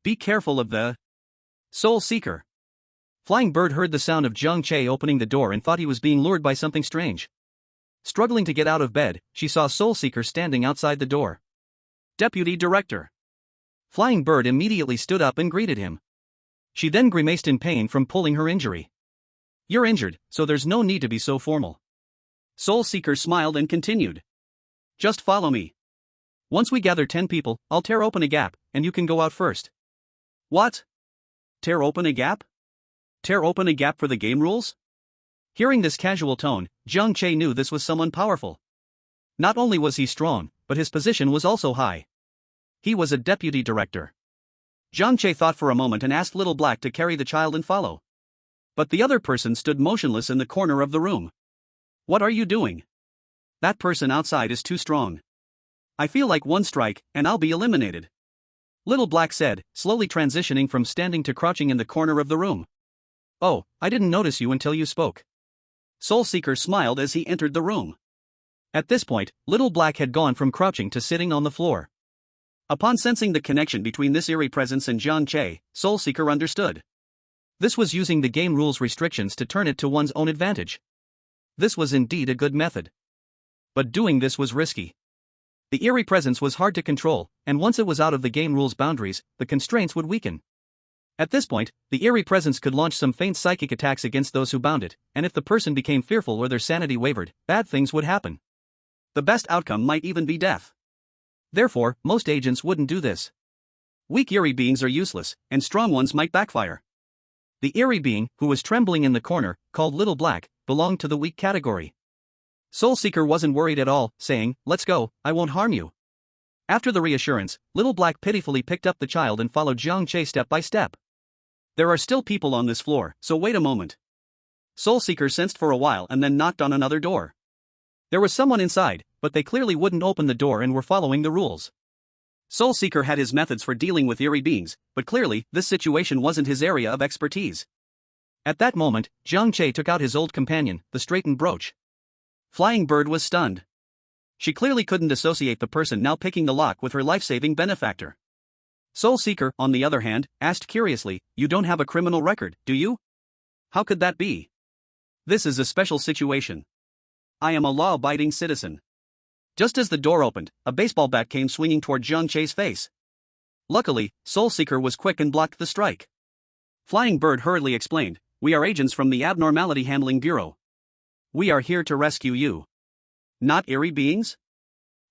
Be careful of the Soul Seeker. Flying Bird heard the sound of Jiang Che opening the door and thought he was being lured by something strange. Struggling to get out of bed, she saw Soul Seeker standing outside the door. Deputy Director. Flying Bird immediately stood up and greeted him. She then grimaced in pain from pulling her injury. You're injured, so there's no need to be so formal. Soul Seeker smiled and continued. Just follow me. Once we gather 10 people, I'll tear open a gap, and you can go out first. What? Tear open a gap? Tear open a gap for the game rules? Hearing this casual tone, Jiang Che knew this was someone powerful. Not only was he strong, but his position was also high. He was a deputy director. Jiang Che thought for a moment and asked Little Black to carry the child and follow. But the other person stood motionless in the corner of the room. What are you doing? That person outside is too strong. I feel like one strike, and I'll be eliminated. Little Black said, slowly transitioning from standing to crouching in the corner of the room. Oh, I didn't notice you until you spoke. Soul Seeker smiled as he entered the room. At this point, Little Black had gone from crouching to sitting on the floor. Upon sensing the connection between this eerie presence and Jiang Che, Soul Seeker understood. This was using the game rules restrictions to turn it to one's own advantage. This was indeed a good method. But doing this was risky. The eerie presence was hard to control, and once it was out of the game rules boundaries, the constraints would weaken. At this point, the eerie presence could launch some faint psychic attacks against those who bound it, and if the person became fearful or their sanity wavered, bad things would happen. The best outcome might even be death. Therefore, most agents wouldn't do this. Weak eerie beings are useless, and strong ones might backfire. The eerie being, who was trembling in the corner, called Little Black, belonged to the weak category. Soul Seeker wasn't worried at all, saying, "Let's go, I won't harm you." After the reassurance, Little Black pitifully picked up the child and followed Jiang Che step by step. There are still people on this floor, so wait a moment. Soul Seeker sensed for a while and then knocked on another door. There was someone inside, but they clearly wouldn't open the door and were following the rules. Soul Seeker had his methods for dealing with eerie beings, but clearly, this situation wasn't his area of expertise. At that moment, Jiang Che took out his old companion, the straightened brooch. Flying Bird was stunned. She clearly couldn't associate the person now picking the lock with her life-saving benefactor. Soul Seeker, on the other hand, asked curiously, "You don't have a criminal record, do you? How could that be? This is a special situation. I am a law-abiding citizen." Just as the door opened, a baseball bat came swinging toward Jiang Che's face. Luckily, Soul Seeker was quick and blocked the strike. Flying Bird hurriedly explained, "We are agents from the Abnormality Handling Bureau. We are here to rescue you." "Not eerie beings?"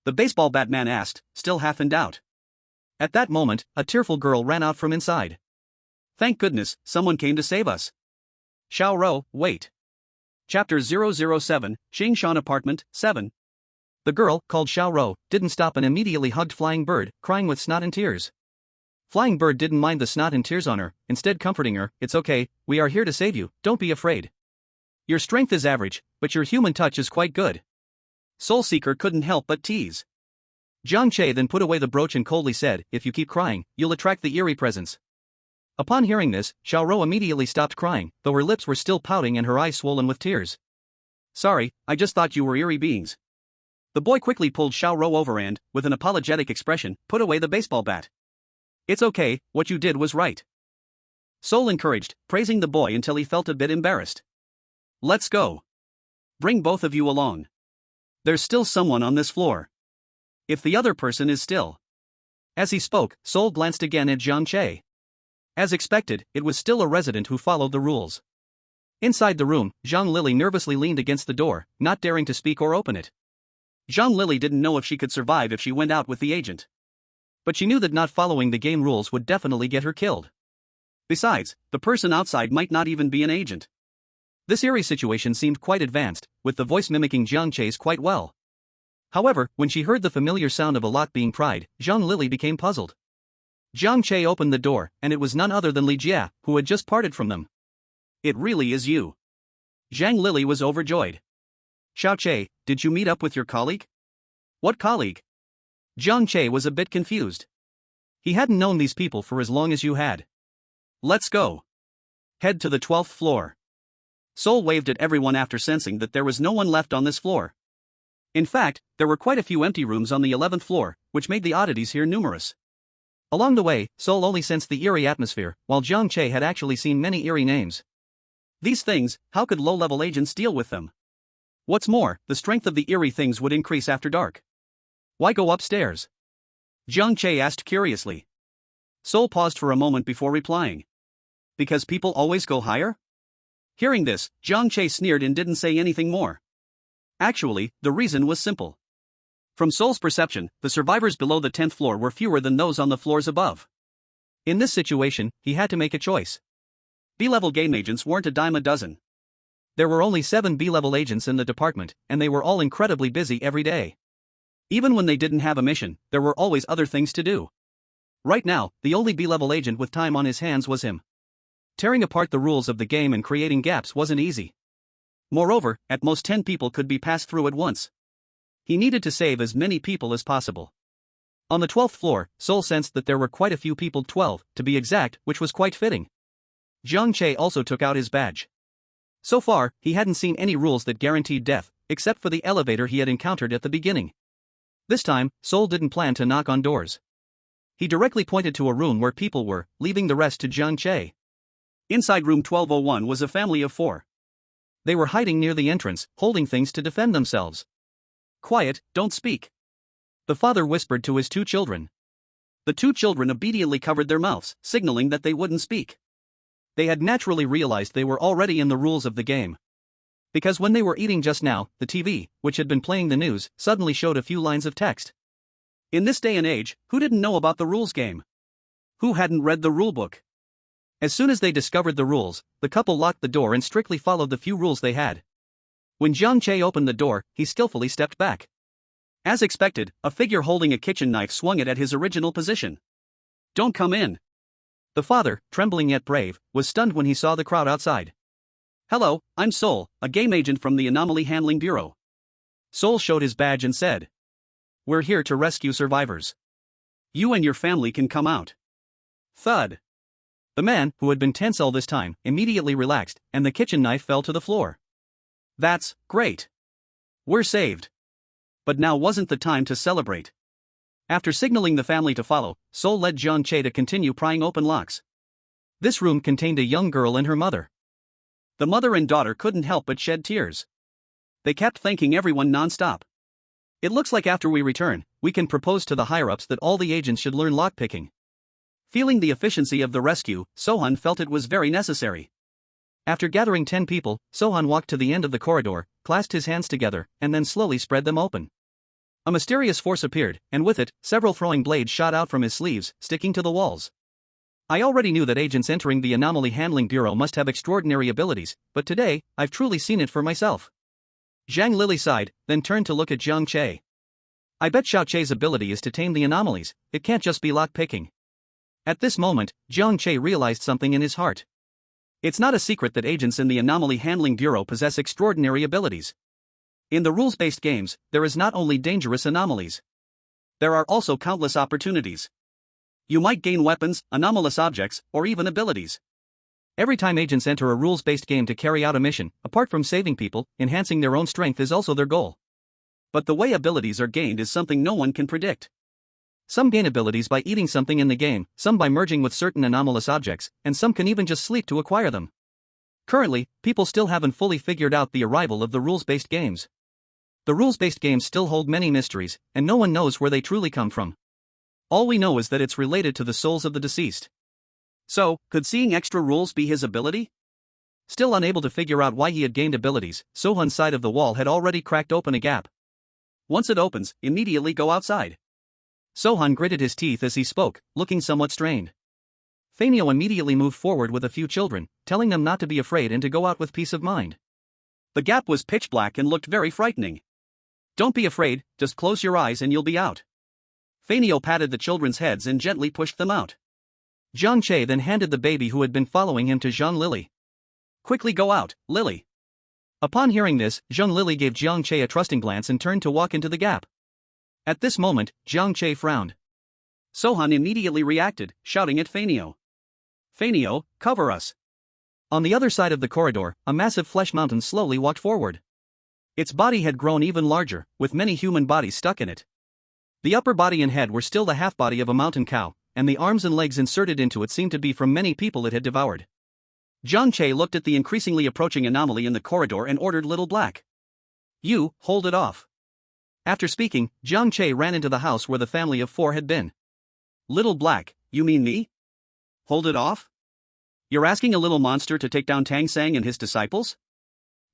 the baseball bat man asked, still half in doubt. At that moment, a tearful girl ran out from inside. "Thank goodness, someone came to save us." Xiao Ro, wait. Chapter 007, Qingshan Apartment, 7. The girl, called Xiao Ro, didn't stop and immediately hugged Flying Bird, crying with snot and tears. Flying Bird didn't mind the snot and tears on her, instead comforting her, "It's okay, we are here to save you, don't be afraid. Your strength is average, but your human touch is quite good." Soul Seeker couldn't help but tease. Jiang Che then put away the brooch and coldly said, "If you keep crying, you'll attract the eerie presence." Upon hearing this, Xiao Ro immediately stopped crying, though her lips were still pouting and her eyes swollen with tears. "Sorry, I just thought you were eerie beings." The boy quickly pulled Xiao Ro over and, with an apologetic expression, put away the baseball bat. "It's okay, what you did was right." Soul encouraged, praising the boy until he felt a bit embarrassed. "Let's go. Bring both of you along. There's still someone on this floor. If the other person is still." As he spoke, Soul glanced again at Jiang Che. As expected, it was still a resident who followed the rules. Inside the room, Zhang Lily nervously leaned against the door, not daring to speak or open it. Zhang Lily didn't know if she could survive if she went out with the agent. But she knew that not following the game rules would definitely get her killed. Besides, the person outside might not even be an agent. This eerie situation seemed quite advanced, with the voice mimicking Jiang Che's quite well. However, when she heard the familiar sound of a lock being pried, Zhang Lily became puzzled. Jiang Che opened the door, and it was none other than Li Jia, who had just parted from them. "It really is you." Zhang Lily was overjoyed. "Xiao Che, did you meet up with your colleague?" "What colleague?" Jiang Che was a bit confused. He hadn't known these people for as long as you had. "Let's go. Head to the 12th floor." Soul waved at everyone after sensing that there was no one left on this floor. In fact, there were quite a few empty rooms on the 11th floor, which made the oddities here numerous. Along the way, Soul only sensed the eerie atmosphere, while Jiang Che had actually seen many eerie names. These things, how could low-level agents deal with them? What's more, the strength of the eerie things would increase after dark. "Why go upstairs?" Jiang Che asked curiously. Soul paused for a moment before replying. "Because people always go higher?" Hearing this, Jiang Che sneered and didn't say anything more. Actually, the reason was simple. From Soul's perception, the survivors below the 10th floor were fewer than those on the floors above. In this situation, he had to make a choice. B-level game agents weren't a dime a dozen. There were only 7 B-level agents in the department, and they were all incredibly busy every day. Even when they didn't have a mission, there were always other things to do. Right now, the only B-level agent with time on his hands was him. Tearing apart the rules of the game and creating gaps wasn't easy. Moreover, at most 10 people could be passed through at once. He needed to save as many people as possible. On the 12th floor, Soul sensed that there were quite a few people, 12, to be exact, which was quite fitting. Jiang Che also took out his badge. So far, he hadn't seen any rules that guaranteed death, except for the elevator he had encountered at the beginning. This time, Soul didn't plan to knock on doors. He directly pointed to a room where people were, leaving the rest to Jiang Che. Inside room 1201 was a family of 4. They were hiding near the entrance, holding things to defend themselves. "Quiet, don't speak," the father whispered to his 2 children. The 2 children obediently covered their mouths, signaling that they wouldn't speak. They had naturally realized they were already in the rules of the game. Because when they were eating just now, the TV, which had been playing the news, suddenly showed a few lines of text. In this day and age, who didn't know about the rules game? Who hadn't read the rulebook? As soon as they discovered the rules, the couple locked the door and strictly followed the few rules they had. When Jiang Che opened the door, he skillfully stepped back. As expected, a figure holding a kitchen knife swung it at his original position. "Don't come in." The father, trembling yet brave, was stunned when he saw the crowd outside. "Hello, I'm Sol, a game agent from the Anomaly Handling Bureau." Sol showed his badge and said, "We're here to rescue survivors. You and your family can come out." Thud. The man, who had been tense all this time, immediately relaxed, and the kitchen knife fell to the floor. "That's great. We're saved." But now wasn't the time to celebrate. After signaling the family to follow, Sol led Jiang Che to continue prying open locks. This room contained a young girl and her mother. The mother and daughter couldn't help but shed tears. They kept thanking everyone non-stop. "It looks like after we return, we can propose to the higher-ups that all the agents should learn lockpicking." Feeling the efficiency of the rescue, Sohan felt it was very necessary. After gathering 10 people, Sohan walked to the end of the corridor, clasped his hands together, and then slowly spread them open. A mysterious force appeared, and with it, several throwing blades shot out from his sleeves, sticking to the walls. I already knew that agents entering the Anomaly Handling Bureau must have extraordinary abilities, but today, I've truly seen it for myself. Zhang Lili sighed, then turned to look at Jiang Che. "I bet Xiao Che's ability is to tame the anomalies, it can't just be lock-picking." At this moment, Jiang Che realized something in his heart. It's not a secret that agents in the Anomaly Handling Bureau possess extraordinary abilities. In the rules-based games, there is not only dangerous anomalies. There are also countless opportunities. You might gain weapons, anomalous objects, or even abilities. Every time agents enter a rules-based game to carry out a mission, apart from saving people, enhancing their own strength is also their goal. But the way abilities are gained is something no one can predict. Some gain abilities by eating something in the game, some by merging with certain anomalous objects, and some can even just sleep to acquire them. Currently, people still haven't fully figured out the arrival of the rules-based games. The rules-based games still hold many mysteries, and no one knows where they truly come from. All we know is that it's related to the souls of the deceased. So, could seeing extra rules be his ability? Still unable to figure out why he had gained abilities, Sohan's side of the wall had already cracked open a gap. Once it opens, immediately go outside. Sohan gritted his teeth as he spoke, looking somewhat strained. Fanio immediately moved forward with a few children, telling them not to be afraid and to go out with peace of mind. The gap was pitch black and looked very frightening. "Don't be afraid, just close your eyes and you'll be out." Fanio patted the children's heads and gently pushed them out. Jiang Che then handed the baby who had been following him to Zhang Lili. "Quickly go out, Lily." Upon hearing this, Zhang Lili gave Jiang Che a trusting glance and turned to walk into the gap. At this moment, Jiang Che frowned. Sohan immediately reacted, shouting at Fanio. "Fanio, cover us." On the other side of the corridor, a massive flesh mountain slowly walked forward. Its body had grown even larger, with many human bodies stuck in it. The upper body and head were still the half-body of a mountain cow, and the arms and legs inserted into it seemed to be from many people it had devoured. Jiang Che looked at the increasingly approaching anomaly in the corridor and ordered Little Black. "You, hold it off." After speaking, Jiang Che ran into the house where the family of 4 had been. "Little Black, you mean me? Hold it off? You're asking a little monster to take down Tang Sang and his disciples?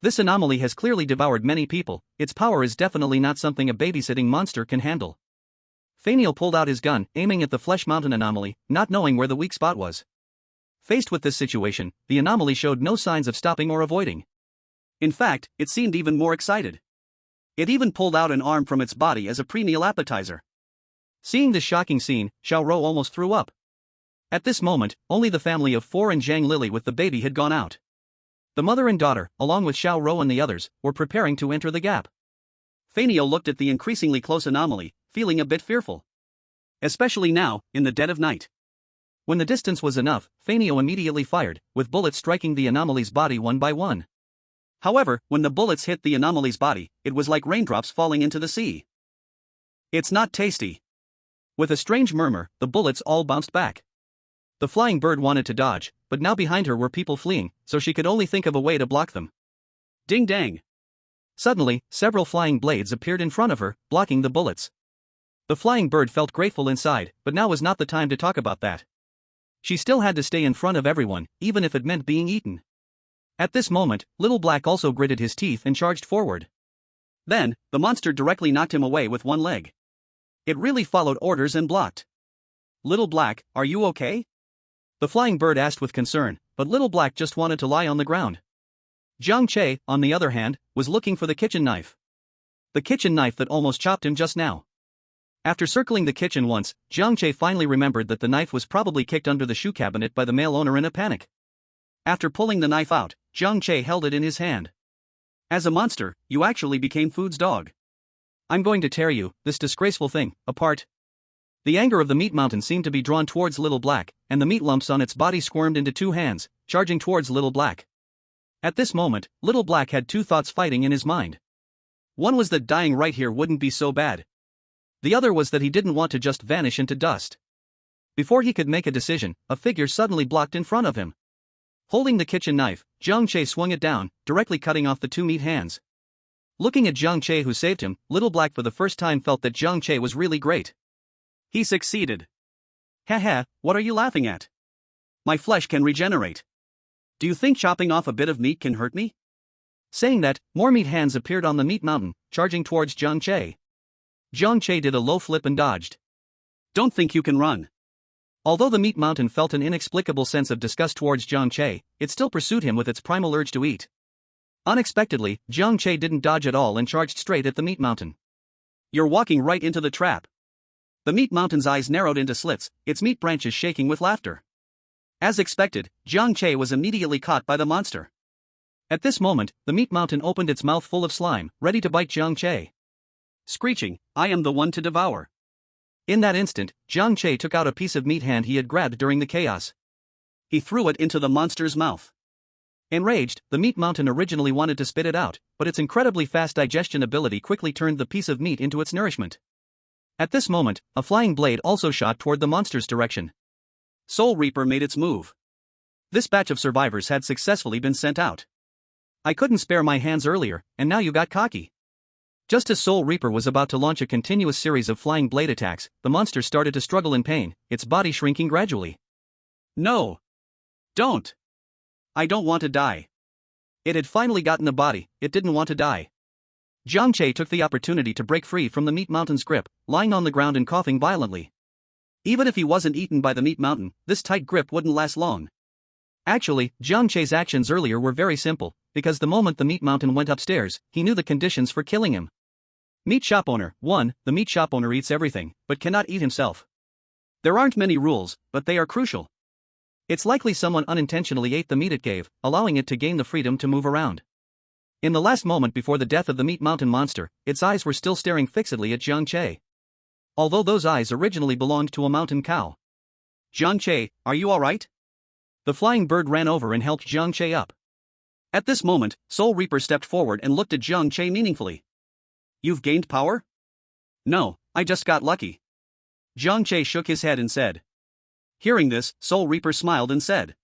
This anomaly has clearly devoured many people, its power is definitely not something a babysitting monster can handle." Fanio pulled out his gun, aiming at the Flesh Mountain anomaly, not knowing where the weak spot was. Faced with this situation, the anomaly showed no signs of stopping or avoiding. In fact, it seemed even more excited. It even pulled out an arm from its body as a pre-meal appetizer. Seeing this shocking scene, Xiao Rou almost threw up. At this moment, only the family of 4 and Zhang Lili with the baby had gone out. The mother and daughter, along with Xiao Rou and the others, were preparing to enter the gap. Fanio looked at the increasingly close anomaly, feeling a bit fearful. Especially now, in the dead of night. When the distance was enough, Fanio immediately fired, with bullets striking the anomaly's body one by one. However, when the bullets hit the anomaly's body, it was like raindrops falling into the sea. "It's not tasty." With a strange murmur, the bullets all bounced back. The flying bird wanted to dodge, but now behind her were people fleeing, so she could only think of a way to block them. Ding dang! Suddenly, several flying blades appeared in front of her, blocking the bullets. The flying bird felt grateful inside, but now was not the time to talk about that. She still had to stay in front of everyone, even if it meant being eaten. At this moment, Little Black also gritted his teeth and charged forward. Then, the monster directly knocked him away with one leg. It really followed orders and blocked. "Little Black, are you okay?" The flying bird asked with concern, but Little Black just wanted to lie on the ground. Jiang Che, on the other hand, was looking for the kitchen knife. The kitchen knife that almost chopped him just now. After circling the kitchen once, Jiang Che finally remembered that the knife was probably kicked under the shoe cabinet by the male owner in a panic. After pulling the knife out, Jiang Che held it in his hand. As a monster, you actually became Food's dog. I'm going to tear you, this disgraceful thing, apart. The anger of the meat mountain seemed to be drawn towards Little Black, and the meat lumps on its body squirmed into two hands, charging towards Little Black. At this moment, Little Black had two thoughts fighting in his mind. One was that dying right here wouldn't be so bad. The other was that he didn't want to just vanish into dust. Before he could make a decision, a figure suddenly blocked in front of him. Holding the kitchen knife, Jiang Che swung it down, directly cutting off the two meat hands. Looking at Jiang Che who saved him, Little Black for the first time felt that Jiang Che was really great. He succeeded. Haha, what are you laughing at? My flesh can regenerate. Do you think chopping off a bit of meat can hurt me? Saying that, more meat hands appeared on the meat mountain, charging towards Jiang Che. Jiang Che did a low flip and dodged. Don't think you can run. Although the meat mountain felt an inexplicable sense of disgust towards Jiang Che, it still pursued him with its primal urge to eat. Unexpectedly, Jiang Che didn't dodge at all and charged straight at the meat mountain. You're walking right into the trap. The meat mountain's eyes narrowed into slits, its meat branches shaking with laughter. As expected, Jiang Che was immediately caught by the monster. At this moment, the meat mountain opened its mouth full of slime, ready to bite Jiang Che. Screeching, I am the one to devour. In that instant, Jiang Che took out a piece of meat hand he had grabbed during the chaos. He threw it into the monster's mouth. Enraged, the meat mountain originally wanted to spit it out, but its incredibly fast digestion ability quickly turned the piece of meat into its nourishment. At this moment, a flying blade also shot toward the monster's direction. Soul Reaper made its move. This batch of survivors had successfully been sent out. I couldn't spare my hands earlier, and now you got cocky. Just as Soul Reaper was about to launch a continuous series of flying blade attacks, the monster started to struggle in pain, its body shrinking gradually. No! Don't! I don't want to die. It had finally gotten a body, it didn't want to die. Jiang Che took the opportunity to break free from the meat mountain's grip, lying on the ground and coughing violently. Even if he wasn't eaten by the meat mountain, this tight grip wouldn't last long. Actually, Jiang Che's actions earlier were very simple, because the moment the meat mountain went upstairs, he knew the conditions for killing him. Meat shop owner. 1. The meat shop owner eats everything, but cannot eat himself. There aren't many rules, but they are crucial. It's likely someone unintentionally ate the meat it gave, allowing it to gain the freedom to move around. In the last moment before the death of the meat mountain monster, its eyes were still staring fixedly at Jiang Che. Although those eyes originally belonged to a mountain cow. Jiang Che, are you alright? The flying bird ran over and helped Jiang Che up. At this moment, Soul Reaper stepped forward and looked at Jiang Che meaningfully. You've gained power? No, I just got lucky. Jiang Che shook his head and said. Hearing this, Soul Reaper smiled and said.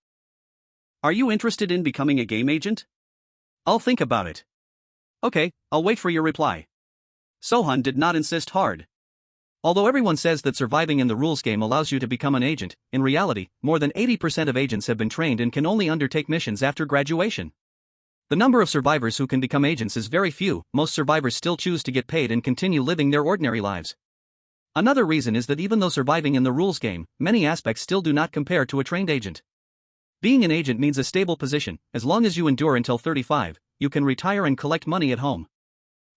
Are you interested in becoming a game agent? I'll think about it. Okay, I'll wait for your reply. Sohan did not insist hard. Although everyone says that surviving in the rules game allows you to become an agent, in reality, more than 80% of agents have been trained and can only undertake missions after graduation. The number of survivors who can become agents is very few. Most survivors still choose to get paid and continue living their ordinary lives. Another reason is that even though surviving in the rules game, many aspects still do not compare to a trained agent. Being an agent means a stable position. As long as you endure until 35, you can retire and collect money at home.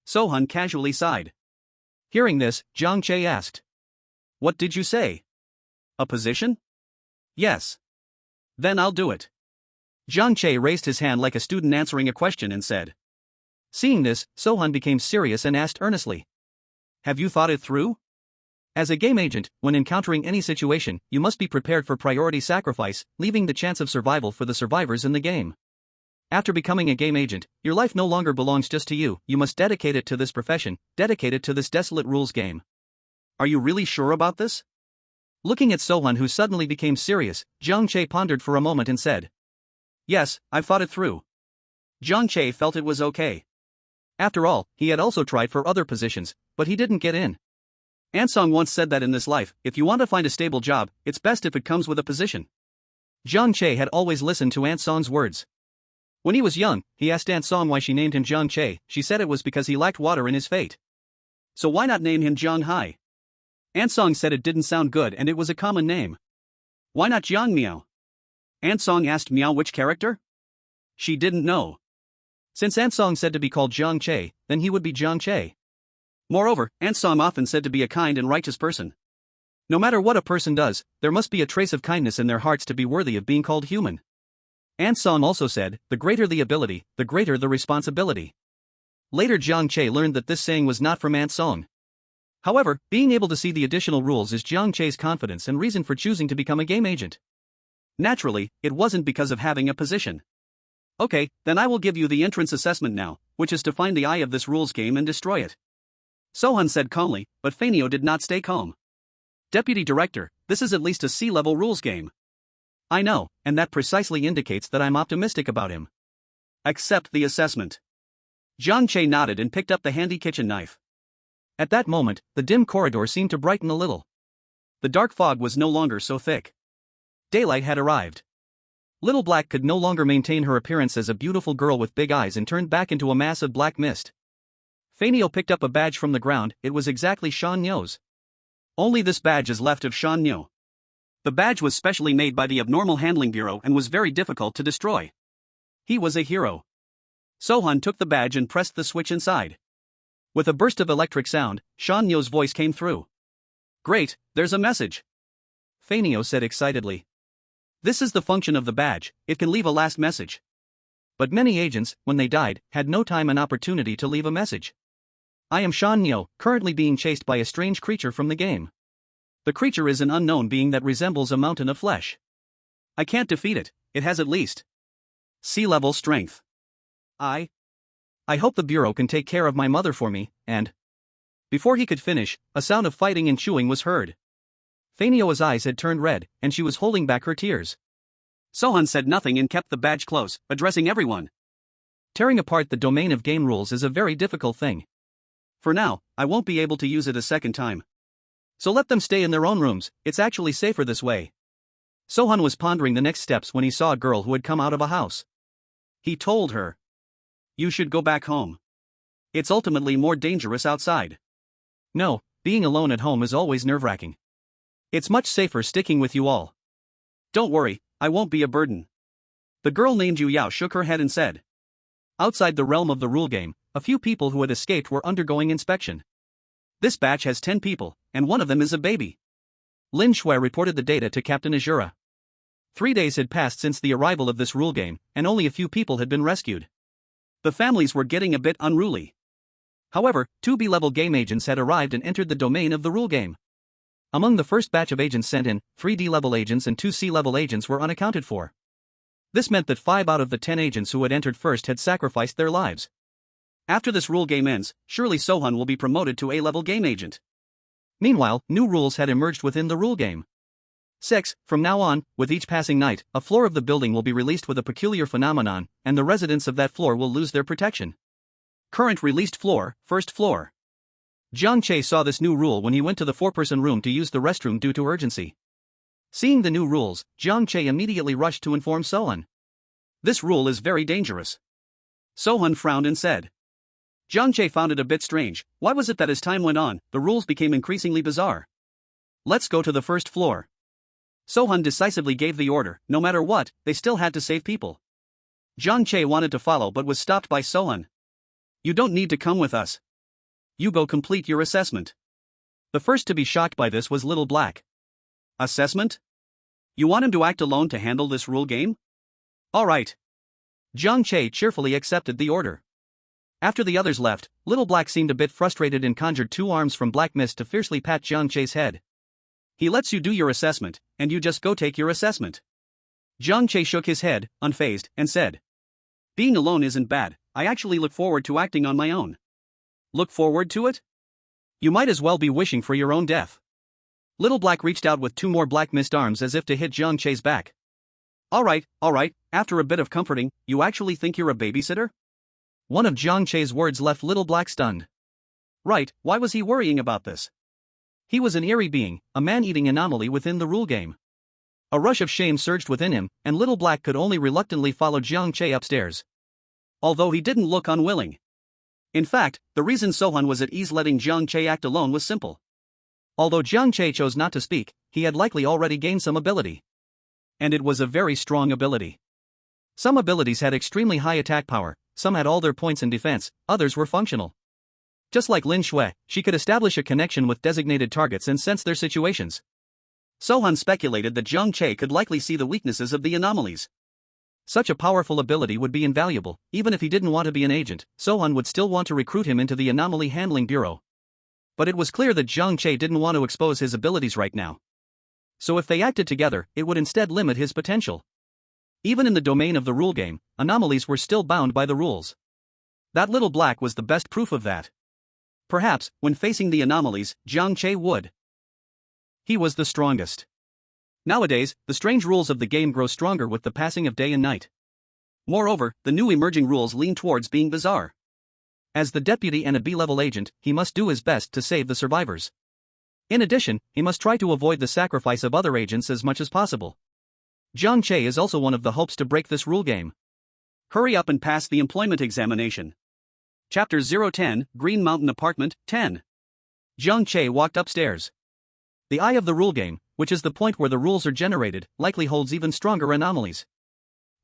Sohan casually sighed. Hearing this, Jiang Che asked. What did you say? A position? Yes. Then I'll do it. Jiang Che raised his hand like a student answering a question and said. Seeing this, Sohan became serious and asked earnestly. Have you thought it through? As a game agent, when encountering any situation, you must be prepared for priority sacrifice, leaving the chance of survival for the survivors in the game. After becoming a game agent, your life no longer belongs just to you. You must dedicate it to this profession, dedicate it to this desolate rules game. Are you really sure about this? Looking at Sohan, who suddenly became serious, Jiang Che pondered for a moment and said. Yes, I've thought it through. Jiang Che felt it was okay. After all, he had also tried for other positions, but he didn't get in. Ansong once said that in this life, if you want to find a stable job, it's best if it comes with a position. Jiang Che had always listened to Ansong's words. When he was young, he asked Ansong why she named him Jiang Che. She said it was because he lacked water in his fate. So why not name him Jiang Hai? Ansong said it didn't sound good and it was a common name. Why not Jiang Miao? Ansong asked Miao which character? She didn't know. Since Ansong said to be called Jiang Che, then he would be Jiang Che. Moreover, Aunt Som often said to be a kind and righteous person. No matter what a person does, there must be a trace of kindness in their hearts to be worthy of being called human. Aunt Som also said, the greater the ability, the greater the responsibility. Later Jiang Che learned that this saying was not from Aunt Song. However, being able to see the additional rules is Jiang Che's confidence and reason for choosing to become a game agent. Naturally, it wasn't because of having a position. Okay, then I will give you the entrance assessment now, which is to find the eye of this rules game and destroy it. Sohan said calmly, but Fanio did not stay calm. Deputy Director, this is at least a C-level rules game. I know, and that precisely indicates that I'm optimistic about him. Accept the assessment. Jiang Che nodded and picked up the handy kitchen knife. At that moment, the dim corridor seemed to brighten a little. The dark fog was no longer so thick. Daylight had arrived. Little Black could no longer maintain her appearance as a beautiful girl with big eyes and turned back into a mass of black mist. Fanio picked up a badge from the ground. It was exactly Shan Nyo's. Only this badge is left of Shan Nyo. The badge was specially made by the Abnormal Handling Bureau and was very difficult to destroy. He was a hero. Sohan took the badge and pressed the switch inside. With a burst of electric sound, Shan Nyo's voice came through. Great, there's a message. Fanio said excitedly. This is the function of the badge, it can leave a last message. But many agents, when they died, had no time and opportunity to leave a message. I am Shan Nyo, currently being chased by a strange creature from the game. The creature is an unknown being that resembles a mountain of flesh. I can't defeat it, it has at least C-level strength. I hope the Bureau can take care of my mother for me, and... Before he could finish, a sound of fighting and chewing was heard. Fanio's eyes had turned red, and she was holding back her tears. Sohan said nothing and kept the badge close, addressing everyone. Tearing apart the domain of game rules is a very difficult thing. For now, I won't be able to use it a second time. So let them stay in their own rooms, it's actually safer this way. Sohan was pondering the next steps when he saw a girl who had come out of a house. He told her, "You should go back home. It's ultimately more dangerous outside." No, being alone at home is always nerve-wracking. It's much safer sticking with you all. Don't worry, I won't be a burden. The girl named Yu Yao shook her head and said. Outside the realm of the rule game, a few people who had escaped were undergoing inspection. This batch has 10 people, and one of them is a baby. Lin Shui reported the data to Captain Azura. 3 days had passed since the arrival of this rule game, and only a few people had been rescued. The families were getting a bit unruly. However, 2 B-level game agents had arrived and entered the domain of the rule game. Among the first batch of agents sent in, 3 D-level agents and 2 C-level agents were unaccounted for. This meant that 5 out of the 10 agents who had entered first had sacrificed their lives. After this rule game ends, surely Sohan will be promoted to A-level game agent. Meanwhile, new rules had emerged within the rule game. 6. From now on, with each passing night, a floor of the building will be released with a peculiar phenomenon, and the residents of that floor will lose their protection. Current released floor, first floor. Jiang Che saw this new rule when he went to the 4-person room to use the restroom due to urgency. Seeing the new rules, Jiang Che immediately rushed to inform Sohan. This rule is very dangerous. Sohan frowned and said. Jiang Che found it a bit strange. Why was it that as time went on, the rules became increasingly bizarre? Let's go to the first floor. Sohan decisively gave the order. No matter what, they still had to save people. Jiang Che wanted to follow but was stopped by Sohan. You don't need to come with us. You go complete your assessment. The first to be shocked by this was Little Black. Assessment? You want him to act alone to handle this rule game? All right. Jiang Che cheerfully accepted the order. After the others left, Little Black seemed a bit frustrated and conjured 2 arms from black mist to fiercely pat Jiang Che's head. He lets you do your assessment, and you just go take your assessment. Jiang Che shook his head, unfazed, and said. Being alone isn't bad, I actually look forward to acting on my own. Look forward to it? You might as well be wishing for your own death. Little Black reached out with 2 more black mist arms as if to hit Jiang Che's back. All right, after a bit of comforting, you actually think you're a babysitter? One of Jiang Che's words left Little Black stunned. Right, why was he worrying about this? He was an eerie being, a man-eating anomaly within the rule game. A rush of shame surged within him, and Little Black could only reluctantly follow Jiang Che upstairs. Although he didn't look unwilling. In fact, the reason Sohan was at ease letting Jiang Che act alone was simple. Although Jiang Che chose not to speak, he had likely already gained some ability. And it was a very strong ability. Some abilities had extremely high attack power, some had all their points in defense, others were functional. Just like Lin Shui, she could establish a connection with designated targets and sense their situations. Sohan speculated that Jiang Che could likely see the weaknesses of the anomalies. Such a powerful ability would be invaluable. Even if he didn't want to be an agent, Sohan would still want to recruit him into the Anomaly Handling Bureau. But it was clear that Jiang Che didn't want to expose his abilities right now. So if they acted together, it would instead limit his potential. Even in the domain of the rule game, anomalies were still bound by the rules. That little black was the best proof of that. Perhaps, when facing the anomalies, Jiang Che would. He was the strongest. Nowadays, the strange rules of the game grow stronger with the passing of day and night. Moreover, the new emerging rules lean towards being bizarre. As the deputy and a B-level agent, he must do his best to save the survivors. In addition, he must try to avoid the sacrifice of other agents as much as possible. Jiang Che is also one of the hopes to break this rule game. Hurry up and pass the employment examination. Chapter 010, Green Mountain Apartment, 10. Jiang Che walked upstairs. The eye of the rule game, which is the point where the rules are generated, likely holds even stronger anomalies.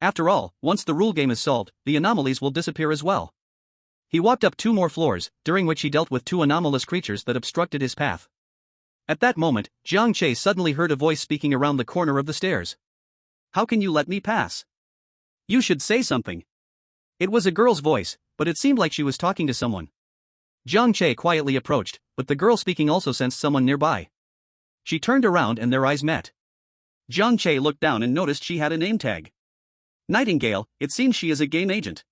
After all, once the rule game is solved, the anomalies will disappear as well. He walked up 2 more floors, during which he dealt with 2 anomalous creatures that obstructed his path. At that moment, Jiang Che suddenly heard a voice speaking around the corner of the stairs. How can you let me pass? You should say something. It was a girl's voice, but it seemed like she was talking to someone. Jiang Che quietly approached, but the girl speaking also sensed someone nearby. She turned around and their eyes met. Jiang Che looked down and noticed she had a name tag. Nightingale, it seems she is a game agent.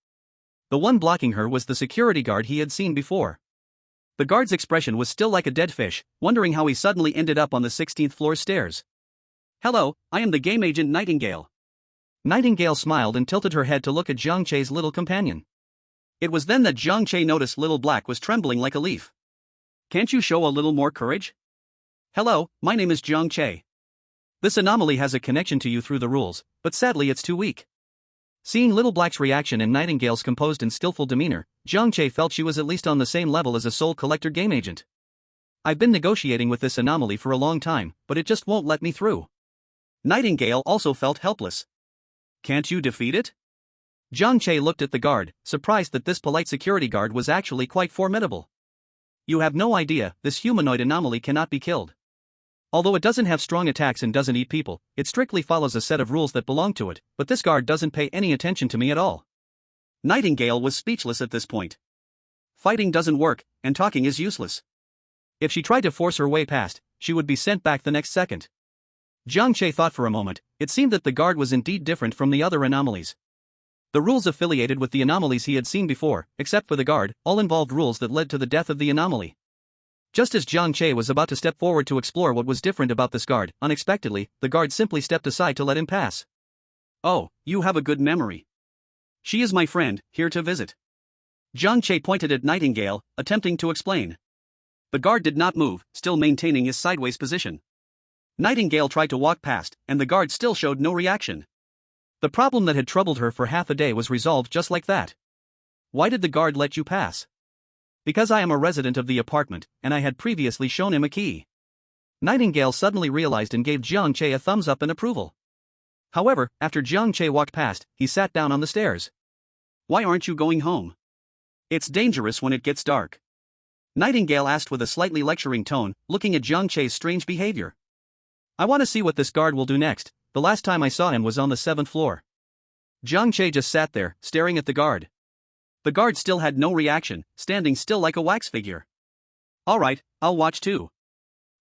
The one blocking her was the security guard he had seen before. The guard's expression was still like a dead fish, wondering how he suddenly ended up on the 16th floor stairs. Hello, I am the game agent Nightingale. Nightingale smiled and tilted her head to look at Jiang Che's little companion. It was then that Jiang Che noticed Little Black was trembling like a leaf. Can't you show a little more courage? Hello, my name is Jiang Che. This anomaly has a connection to you through the rules, but sadly it's too weak. Seeing Little Black's reaction and Nightingale's composed and skillful demeanor, Jiang Che felt she was at least on the same level as a soul collector game agent. I've been negotiating with this anomaly for a long time, but it just won't let me through. Nightingale also felt helpless. Can't you defeat it? Jiang Che looked at the guard, surprised that this polite security guard was actually quite formidable. You have no idea, this humanoid anomaly cannot be killed. Although it doesn't have strong attacks and doesn't eat people, it strictly follows a set of rules that belong to it, but this guard doesn't pay any attention to me at all. Nightingale was speechless at this point. Fighting doesn't work, and talking is useless. If she tried to force her way past, she would be sent back the next second. Jiang Che thought for a moment. It seemed that the guard was indeed different from the other anomalies. The rules affiliated with the anomalies he had seen before, except for the guard, all involved rules that led to the death of the anomaly. Just as Jiang Che was about to step forward to explore what was different about this guard, unexpectedly, the guard simply stepped aside to let him pass. Oh, you have a good memory. She is my friend, here to visit. Jiang Che pointed at Nightingale, attempting to explain. The guard did not move, still maintaining his sideways position. Nightingale tried to walk past, and the guard still showed no reaction. The problem that had troubled her for half a day was resolved just like that. Why did the guard let you pass? Because I am a resident of the apartment, and I had previously shown him a key. Nightingale suddenly realized and gave Jiang Che a thumbs up in approval. However, after Jiang Che walked past, he sat down on the stairs. Why aren't you going home? It's dangerous when it gets dark. Nightingale asked with a slightly lecturing tone, looking at Jiang Che's strange behavior. I want to see what this guard will do next. The last time I saw him was on the 7th floor. Jiang Che just sat there, staring at the guard. The guard still had no reaction, standing still like a wax figure. Alright, I'll watch too.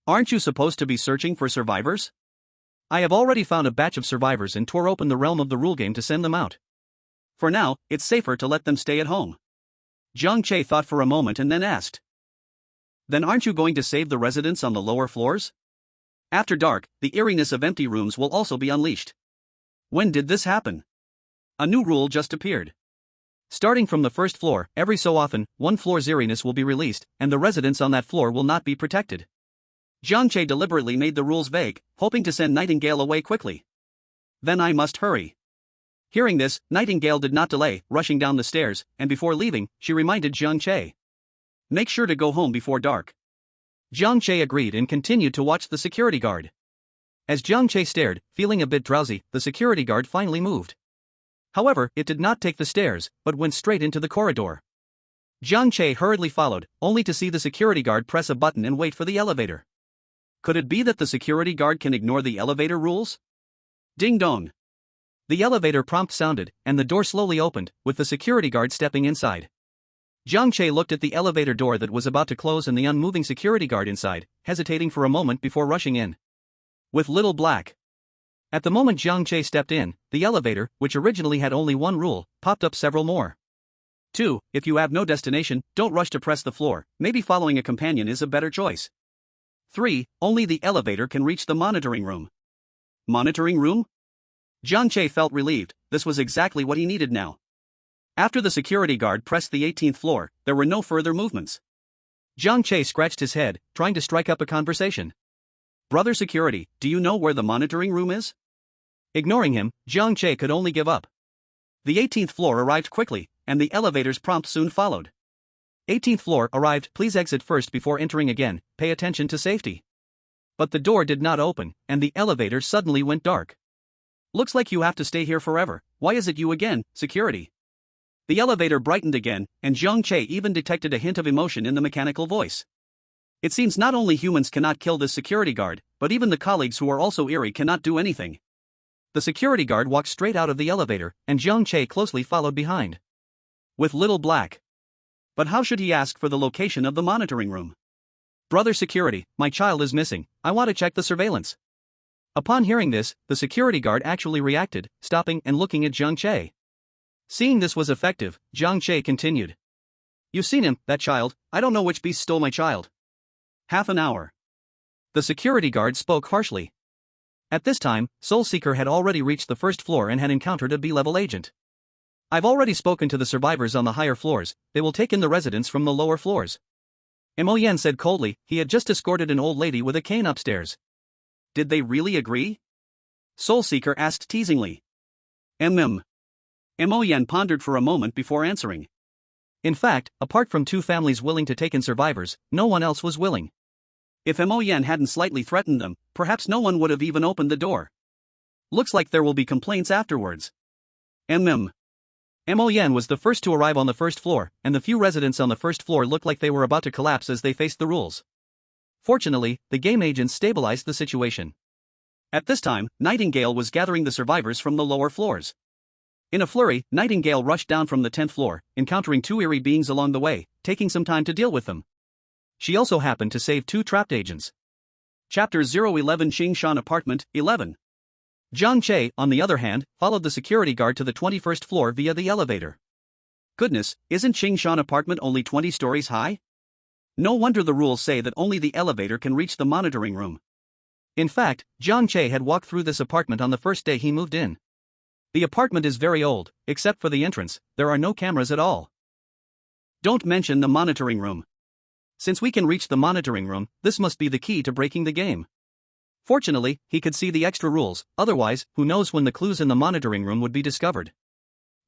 Aren't you supposed to be searching for survivors? I have already found a batch of survivors and tore open the realm of the rule game to send them out. For now, it's safer to let them stay at home. Jiang Che thought for a moment and then asked. Then aren't you going to save the residents on the lower floors? After dark, the eeriness of empty rooms will also be unleashed. When did this happen? A new rule just appeared. Starting from the 1st floor, every so often, one floor's eeriness will be released, and the residents on that floor will not be protected. Jiang Che deliberately made the rules vague, hoping to send Nightingale away quickly. Then I must hurry. Hearing this, Nightingale did not delay, rushing down the stairs, and before leaving, she reminded Jiang Che. Make sure to go home before dark. Jiang Che agreed and continued to watch the security guard. As Jiang Che stared, feeling a bit drowsy, the security guard finally moved. However, it did not take the stairs, but went straight into the corridor. Jiang Che hurriedly followed, only to see the security guard press a button and wait for the elevator. Could it be that the security guard can ignore the elevator rules? Ding dong. The elevator prompt sounded, and the door slowly opened, with the security guard stepping inside. Jiang Che looked at the elevator door that was about to close and the unmoving security guard inside, hesitating for a moment before rushing in. With Little Black. At the moment Jiang Che stepped in, the elevator, which originally had only one rule, popped up several more. 2. If you have no destination, don't rush to press the floor, maybe following a companion is a better choice. 3. Only the elevator can reach the monitoring room. Monitoring room? Jiang Che felt relieved, this was exactly what he needed now. After the security guard pressed the 18th floor, there were no further movements. Jiang Che scratched his head, trying to strike up a conversation. Brother security, do you know where the monitoring room is? Ignoring him, Jiang Che could only give up. The 18th floor arrived quickly, and the elevator's prompt soon followed. 18th floor arrived, please exit first before entering again, pay attention to safety. But the door did not open, and the elevator suddenly went dark. Looks like you have to stay here forever, why is it you again, security? The elevator brightened again, and Jiang Che even detected a hint of emotion in the mechanical voice. It seems not only humans cannot kill this security guard, but even the colleagues who are also eerie cannot do anything. The security guard walked straight out of the elevator, and Jiang Che closely followed behind. With Little Black. But how should he ask for the location of the monitoring room? Brother security, my child is missing, I want to check the surveillance. Upon hearing this, the security guard actually reacted, stopping and looking at Jiang Che. Seeing this was effective, Jiang Che continued. You've seen him, that child, I don't know which beast stole my child. Half an hour. The security guard spoke harshly. At this time, Soul Seeker had already reached the first floor and had encountered a B-level agent. I've already spoken to the survivors on the higher floors, they will take in the residents from the lower floors. Mo Yan said coldly, he had just escorted an old lady with a cane upstairs. Did they really agree? Soul Seeker asked teasingly. Mo Yan pondered for a moment before answering. In fact, apart from two families willing to take in survivors, no one else was willing. If Mo Yan hadn't slightly threatened them, perhaps no one would have even opened the door. Looks like there will be complaints afterwards. Mo Yan was the first to arrive on the first floor, and the few residents on the first floor looked like they were about to collapse as they faced the rules. Fortunately, the game agents stabilized the situation. At this time, Nightingale was gathering the survivors from the lower floors. In a flurry, Nightingale rushed down from the 10th floor, encountering two eerie beings along the way, taking some time to deal with them. She also happened to save two trapped agents. Chapter 011 Qingshan Apartment 11. Jiang Che, on the other hand, followed the security guard to the 21st floor via the elevator. Goodness, isn't Qingshan Apartment only 20 stories high? No wonder the rules say that only the elevator can reach the monitoring room. In fact, Jiang Che had walked through this apartment on the first day he moved in. The apartment is very old, except for the entrance, there are no cameras at all. Don't mention the monitoring room. Since we can reach the monitoring room, this must be the key to breaking the game. Fortunately, he could see the extra rules, otherwise, who knows when the clues in the monitoring room would be discovered.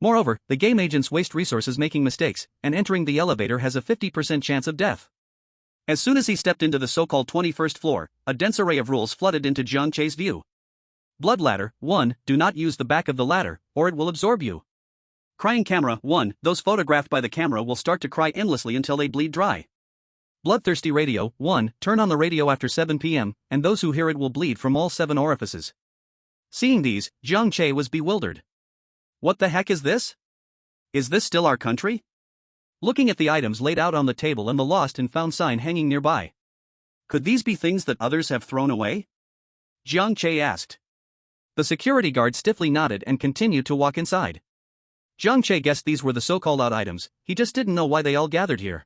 Moreover, the game agents waste resources making mistakes, and entering the elevator has a 50% chance of death. As soon as he stepped into the so-called 21st floor, a dense array of rules flooded into Jiang Che's view. Blood ladder, 1, do not use the back of the ladder, or it will absorb you. Crying camera, 1, those photographed by the camera will start to cry endlessly until they bleed dry. Bloodthirsty radio, 1, turn on the radio after 7 p.m., and those who hear it will bleed from all 7 orifices. Seeing these, Jiang Che was bewildered. What the heck is this? Is this still our country? Looking at the items laid out on the table and the lost and found sign hanging nearby. Could these be things that others have thrown away? Jiang Che asked. The security guard stiffly nodded and continued to walk inside. Jiang Che guessed these were the so-called odd items, he just didn't know why they all gathered here.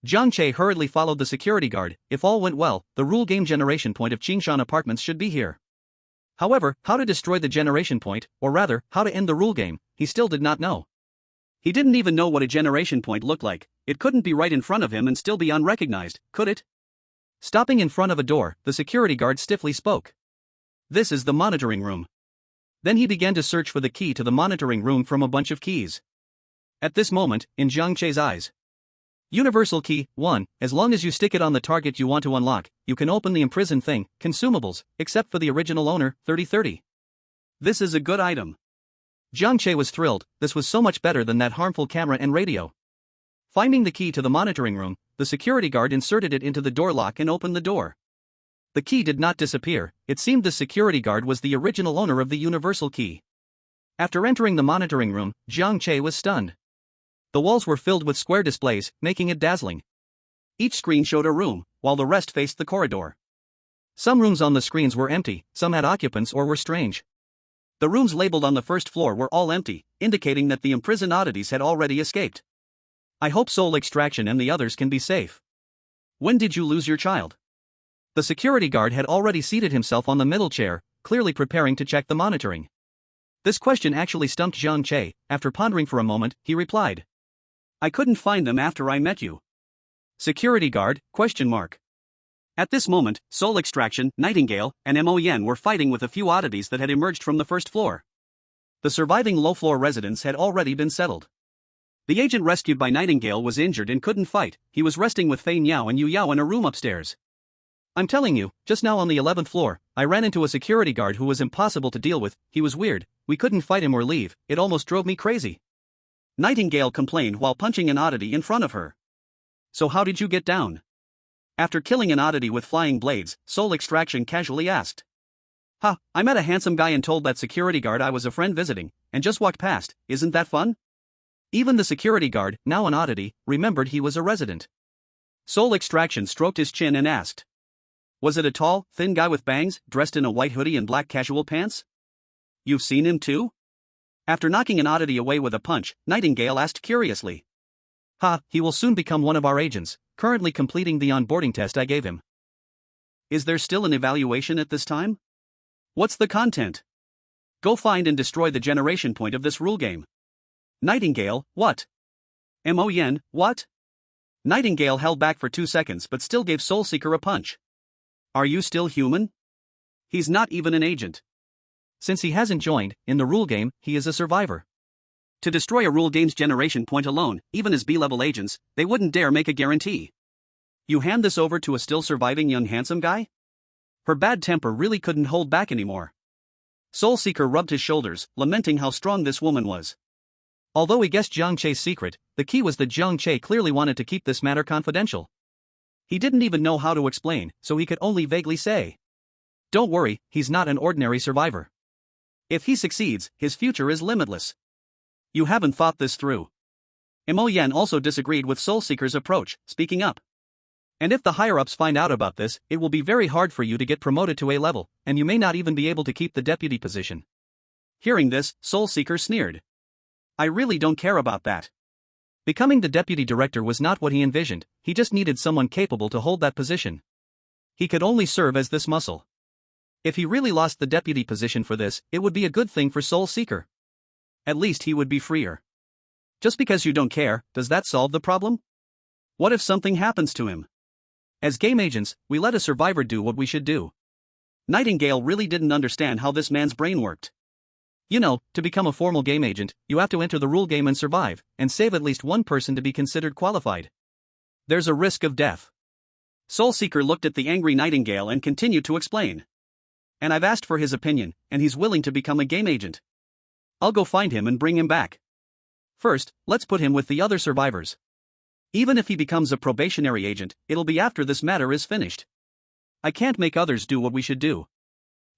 Jiang Che hurriedly followed the security guard. If all went well, the rule game generation point of Qingshan Apartments should be here. However, how to destroy the generation point, or rather, how to end the rule game, he still did not know. He didn't even know what a generation point looked like, it couldn't be right in front of him and still be unrecognized, could it? Stopping in front of a door, the security guard stiffly spoke. This is the monitoring room. Then he began to search for the key to the monitoring room from a bunch of keys. At this moment, in Jiang Che's eyes. Universal key, 1, as long as you stick it on the target you want to unlock, you can open the imprisoned thing, consumables, except for the original owner, 3030. This is a good item. Jiang Che was thrilled, this was so much better than that harmful camera and radio. Finding the key to the monitoring room, the security guard inserted it into the door lock and opened the door. The key did not disappear. It seemed the security guard was the original owner of the universal key. After entering the monitoring room, Jiang Che was stunned. The walls were filled with square displays, making it dazzling. Each screen showed a room, while the rest faced the corridor. Some rooms on the screens were empty, some had occupants or were strange. The rooms labeled on the first floor were all empty, indicating that the imprisoned oddities had already escaped. I hope Soul Extraction and the others can be safe. When did you lose your child? The security guard had already seated himself on the middle chair, clearly preparing to check the monitoring. This question actually stumped Jiang Che. After pondering for a moment, he replied. I couldn't find them after I met you. Security guard, ? At this moment, Soul Extraction, Nightingale, and Mon were fighting with a few oddities that had emerged from the first floor. The surviving low-floor residents had already been settled. The agent rescued by Nightingale was injured and couldn't fight. He was resting with Fei Niao and Yu Yao in a room upstairs. I'm telling you, just now on the 11th floor, I ran into a security guard who was impossible to deal with. He was weird, we couldn't fight him or leave, it almost drove me crazy. Nightingale complained while punching an oddity in front of her. So how did you get down? After killing an oddity with flying blades, Soul Extraction casually asked. I met a handsome guy and told that security guard I was a friend visiting, and just walked past. Isn't that fun? Even the security guard, now an oddity, remembered he was a resident. Soul Extraction stroked his chin and asked. Was it a tall, thin guy with bangs, dressed in a white hoodie and black casual pants? You've seen him too? After knocking an oddity away with a punch, Nightingale asked curiously. He will soon become one of our agents, currently completing the onboarding test I gave him. Is there still an evaluation at this time? What's the content? Go find and destroy the generation point of this rule game. Nightingale, what? Mon, what? Nightingale held back for 2 seconds but still gave Soulseeker a punch. Are you still human? He's not even an agent. Since he hasn't joined, in the rule game, he is a survivor. To destroy a rule game's generation point alone, even as B-level agents, they wouldn't dare make a guarantee. You hand this over to a still surviving young handsome guy? Her bad temper really couldn't hold back anymore. Soulseeker rubbed his shoulders, lamenting how strong this woman was. Although he guessed Jiang Che's secret, the key was that Jiang Che clearly wanted to keep this matter confidential. He didn't even know how to explain, so he could only vaguely say. Don't worry, he's not an ordinary survivor. If he succeeds, his future is limitless. You haven't thought this through. Mon also disagreed with Soulseeker's approach, speaking up. And if the higher-ups find out about this, it will be very hard for you to get promoted to A level, and you may not even be able to keep the deputy position. Hearing this, Soulseeker sneered. I really don't care about that. Becoming the deputy director was not what he envisioned, he just needed someone capable to hold that position. He could only serve as this muscle. If he really lost the deputy position for this, it would be a good thing for Soulseeker. At least he would be freer. Just because you don't care, does that solve the problem? What if something happens to him? As game agents, we let a survivor do what we should do. Nightingale really didn't understand how this man's brain worked. You know, to become a formal game agent, you have to enter the rule game and survive, and save at least one person to be considered qualified. There's a risk of death. Soulseeker looked at the angry Nightingale and continued to explain. And I've asked for his opinion, and he's willing to become a game agent. I'll go find him and bring him back. First, let's put him with the other survivors. Even if he becomes a probationary agent, it'll be after this matter is finished. I can't make others do what we should do.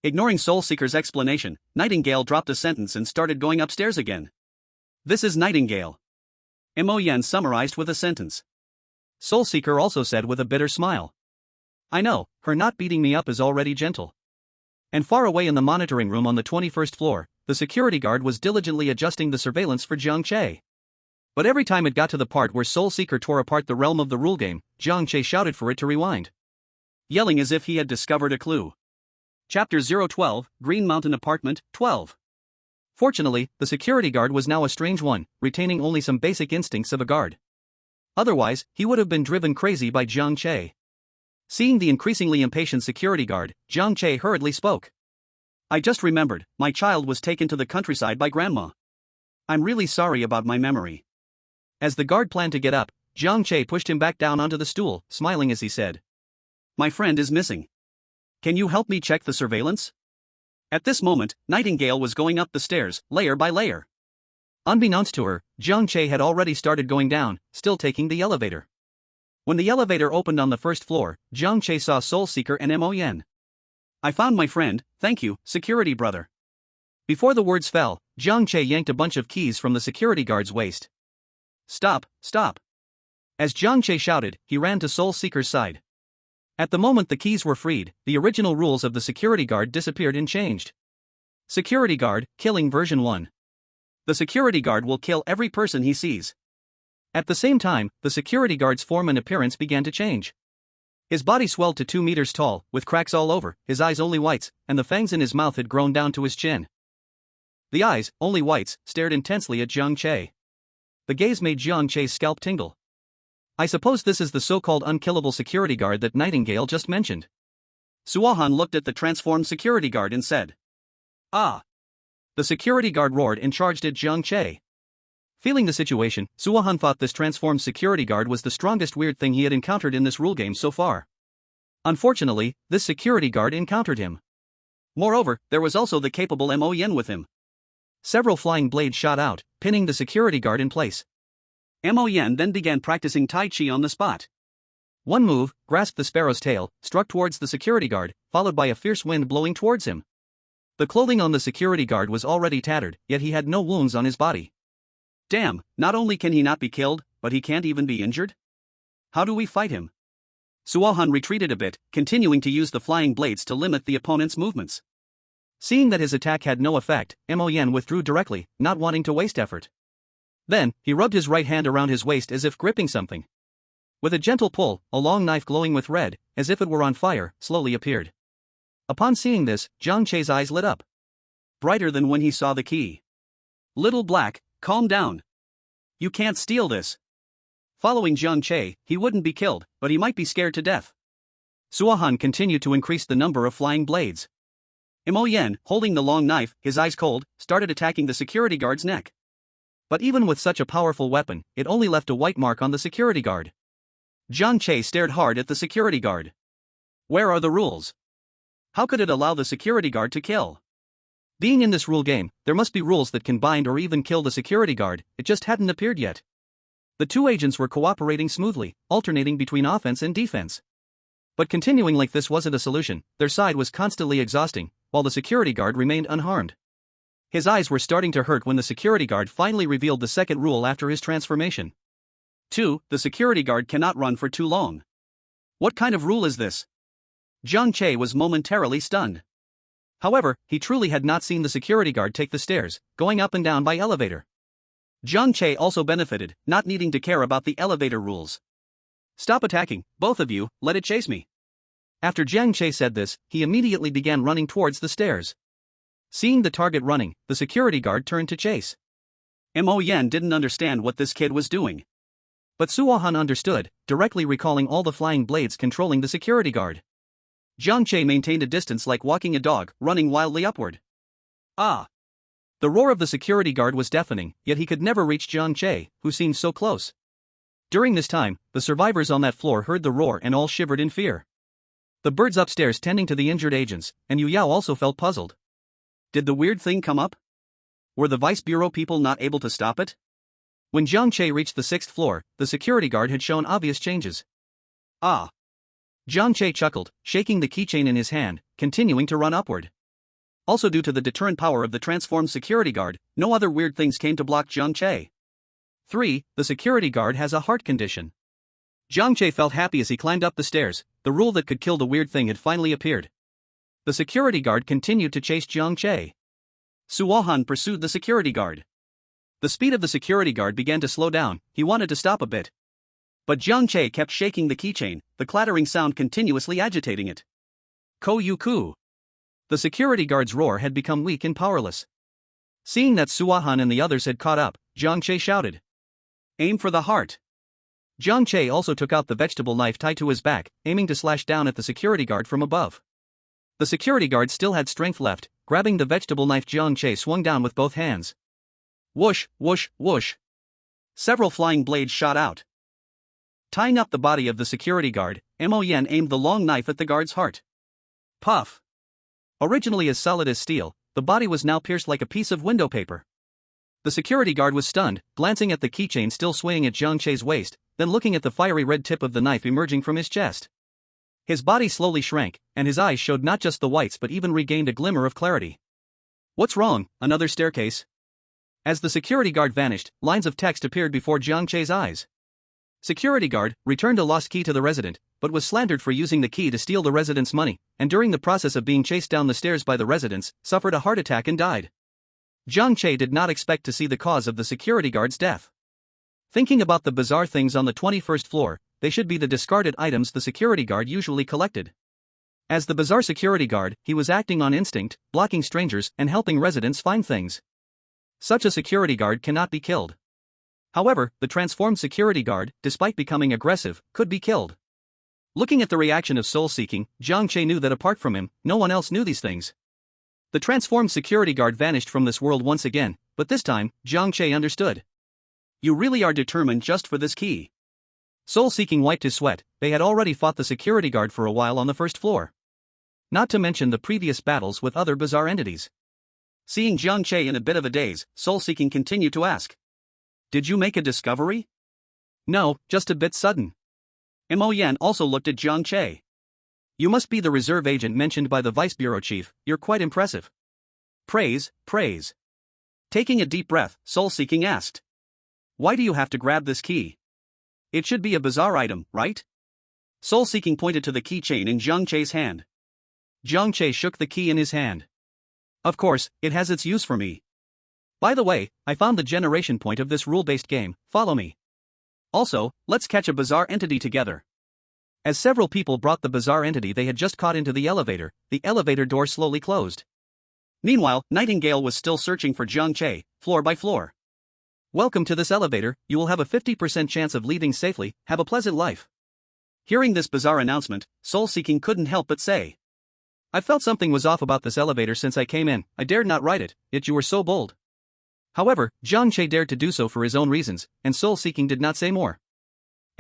Ignoring Soulseeker's explanation, Nightingale dropped a sentence and started going upstairs again. This is Nightingale. Mon summarized with a sentence. Soulseeker also said with a bitter smile. I know, her not beating me up is already gentle. And far away in the monitoring room on the 21st floor, the security guard was diligently adjusting the surveillance for Jiang Che. But every time it got to the part where Soulseeker tore apart the realm of the rule game, Jiang Che shouted for it to rewind. Yelling as if he had discovered a clue. Chapter 012, Green Mountain Apartment, 12. Fortunately, the security guard was now a strange one, retaining only some basic instincts of a guard. Otherwise, he would have been driven crazy by Jiang Che. Seeing the increasingly impatient security guard, Jiang Che hurriedly spoke. I just remembered, my child was taken to the countryside by Grandma. I'm really sorry about my memory. As the guard planned to get up, Jiang Che pushed him back down onto the stool, smiling as he said. My friend is missing. Can you help me check the surveillance? At this moment, Nightingale was going up the stairs, layer by layer. Unbeknownst to her, Jiang Che had already started going down, still taking the elevator. When the elevator opened on the first floor, Jiang Che saw Soul Seeker and Mo Yen. I found my friend, thank you, security brother. Before the words fell, Jiang Che yanked a bunch of keys from the security guard's waist. Stop, stop. As Jiang Che shouted, he ran to Soul Seeker's side. At the moment the keys were freed, the original rules of the security guard disappeared and changed. Security guard, killing version 1. The security guard will kill every person he sees. At the same time, the security guard's form and appearance began to change. His body swelled to 2 meters tall, with cracks all over, his eyes only whites, and the fangs in his mouth had grown down to his chin. The eyes, only whites, stared intensely at Jiang Che. The gaze made Jiang Che's scalp tingle. I suppose this is the so-called unkillable security guard that Nightingale just mentioned. Suohan looked at the transformed security guard and said, "Ah." The security guard roared and charged at Jiang Che. Feeling the situation, Suohan thought this transformed security guard was the strongest weird thing he had encountered in this rule game so far. Unfortunately, this security guard encountered him. Moreover, there was also the capable Mo Yen with him. Several flying blades shot out, pinning the security guard in place. Mo Yen then began practicing Tai Chi on the spot. One move, grasped the sparrow's tail, struck towards the security guard, followed by a fierce wind blowing towards him. The clothing on the security guard was already tattered, yet he had no wounds on his body. Damn, not only can he not be killed, but he can't even be injured? How do we fight him? Suohan retreated a bit, continuing to use the flying blades to limit the opponent's movements. Seeing that his attack had no effect, Mo Yen withdrew directly, not wanting to waste effort. Then, he rubbed his right hand around his waist as if gripping something. With a gentle pull, a long knife glowing with red, as if it were on fire, slowly appeared. Upon seeing this, Jiang Che's eyes lit up. Brighter than when he saw the key. Little Black, calm down. You can't steal this. Following Jiang Che, he wouldn't be killed, but he might be scared to death. Suohan continued to increase the number of flying blades. Mo Yen, holding the long knife, his eyes cold, started attacking the security guard's neck. But even with such a powerful weapon, it only left a white mark on the security guard. Jiang Che stared hard at the security guard. Where are the rules? How could it allow the security guard to kill? Being in this rule game, there must be rules that can bind or even kill the security guard, it just hadn't appeared yet. The two agents were cooperating smoothly, alternating between offense and defense. But continuing like this wasn't a solution, their side was constantly exhausting, while the security guard remained unharmed. His eyes were starting to hurt when the security guard finally revealed the second rule after his transformation. 2. The security guard cannot run for too long. What kind of rule is this? Jiang Che was momentarily stunned. However, he truly had not seen the security guard take the stairs, going up and down by elevator. Jiang Che also benefited, not needing to care about the elevator rules. Stop attacking, both of you, let it chase me. After Jiang Che said this, he immediately began running towards the stairs. Seeing the target running, the security guard turned to chase. Mo Yen didn't understand what this kid was doing. But Suohan understood, directly recalling all the flying blades controlling the security guard. Jiang Che maintained a distance like walking a dog, running wildly upward. Ah! The roar of the security guard was deafening, yet he could never reach Jiang Che, who seemed so close. During this time, the survivors on that floor heard the roar and all shivered in fear. The birds upstairs tending to the injured agents, and Yu Yao also felt puzzled. Did the weird thing come up? Were the Vice Bureau people not able to stop it? When Jiang Che reached the 6th floor, the security guard had shown obvious changes. Ah! Jiang Che chuckled, shaking the keychain in his hand, continuing to run upward. Also due to the deterrent power of the transformed security guard, no other weird things came to block Jiang Che. 3. The security guard has a heart condition. Jiang Che felt happy as he climbed up the stairs, the rule that could kill the weird thing had finally appeared. The security guard continued to chase Jiang Che. Suohan pursued the security guard. The speed of the security guard began to slow down, he wanted to stop a bit. But Jiang Che kept shaking the keychain, the clattering sound continuously agitating it. Ko Yu Ku. The security guard's roar had become weak and powerless. Seeing that Suohan and the others had caught up, Jiang Che shouted. Aim for the heart. Jiang Che also took out the vegetable knife tied to his back, aiming to slash down at the security guard from above. The security guard still had strength left, grabbing the vegetable knife Jiang Che swung down with both hands. Whoosh, whoosh, whoosh. Several flying blades shot out. Tying up the body of the security guard, Mo Yen aimed the long knife at the guard's heart. Puff. Originally as solid as steel, the body was now pierced like a piece of window paper. The security guard was stunned, glancing at the keychain still swaying at Jiang Che's waist, then looking at the fiery red tip of the knife emerging from his chest. His body slowly shrank, and his eyes showed not just the whites but even regained a glimmer of clarity. What's wrong? Another staircase? As the security guard vanished, lines of text appeared before Jiang Che's eyes. Security guard returned a lost key to the resident, but was slandered for using the key to steal the resident's money, and during the process of being chased down the stairs by the residents, suffered a heart attack and died. Jiang Che did not expect to see the cause of the security guard's death. Thinking about the bizarre things on the 21st floor, they should be the discarded items the security guard usually collected. As the bizarre security guard, he was acting on instinct, blocking strangers and helping residents find things. Such a security guard cannot be killed. However, the transformed security guard, despite becoming aggressive, could be killed. Looking at the reaction of soul-seeking, Jiang Che knew that apart from him, no one else knew these things. The transformed security guard vanished from this world once again, but this time, Jiang Che understood. You really are determined just for this key. Soul-seeking wiped his sweat. They had already fought the security guard for a while on the first floor. Not to mention the previous battles with other bizarre entities. Seeing Jiang Che in a bit of a daze, soul-seeking continued to ask. Did you make a discovery? No, just a bit sudden. Mo Yan also looked at Jiang Che. You must be the reserve agent mentioned by the vice bureau chief, you're quite impressive. Praise, praise. Taking a deep breath, soul-seeking asked. Why do you have to grab this key? It should be a bizarre item, right? Soul-seeking pointed to the keychain in Jiang Che's hand. Jiang Che shook the key in his hand. Of course, it has its use for me. By the way, I found the generation point of this rule-based game, follow me. Also, let's catch a bizarre entity together. As several people brought the bizarre entity they had just caught into the elevator door slowly closed. Meanwhile, Nightingale was still searching for Jiang Che, floor by floor. Welcome to this elevator, you will have a 50% chance of leaving safely, have a pleasant life. Hearing this bizarre announcement, soul-seeking couldn't help but say. I felt something was off about this elevator since I came in, I dared not ride it, yet you were so bold. However, Jiang Che dared to do so for his own reasons, and soul-seeking did not say more.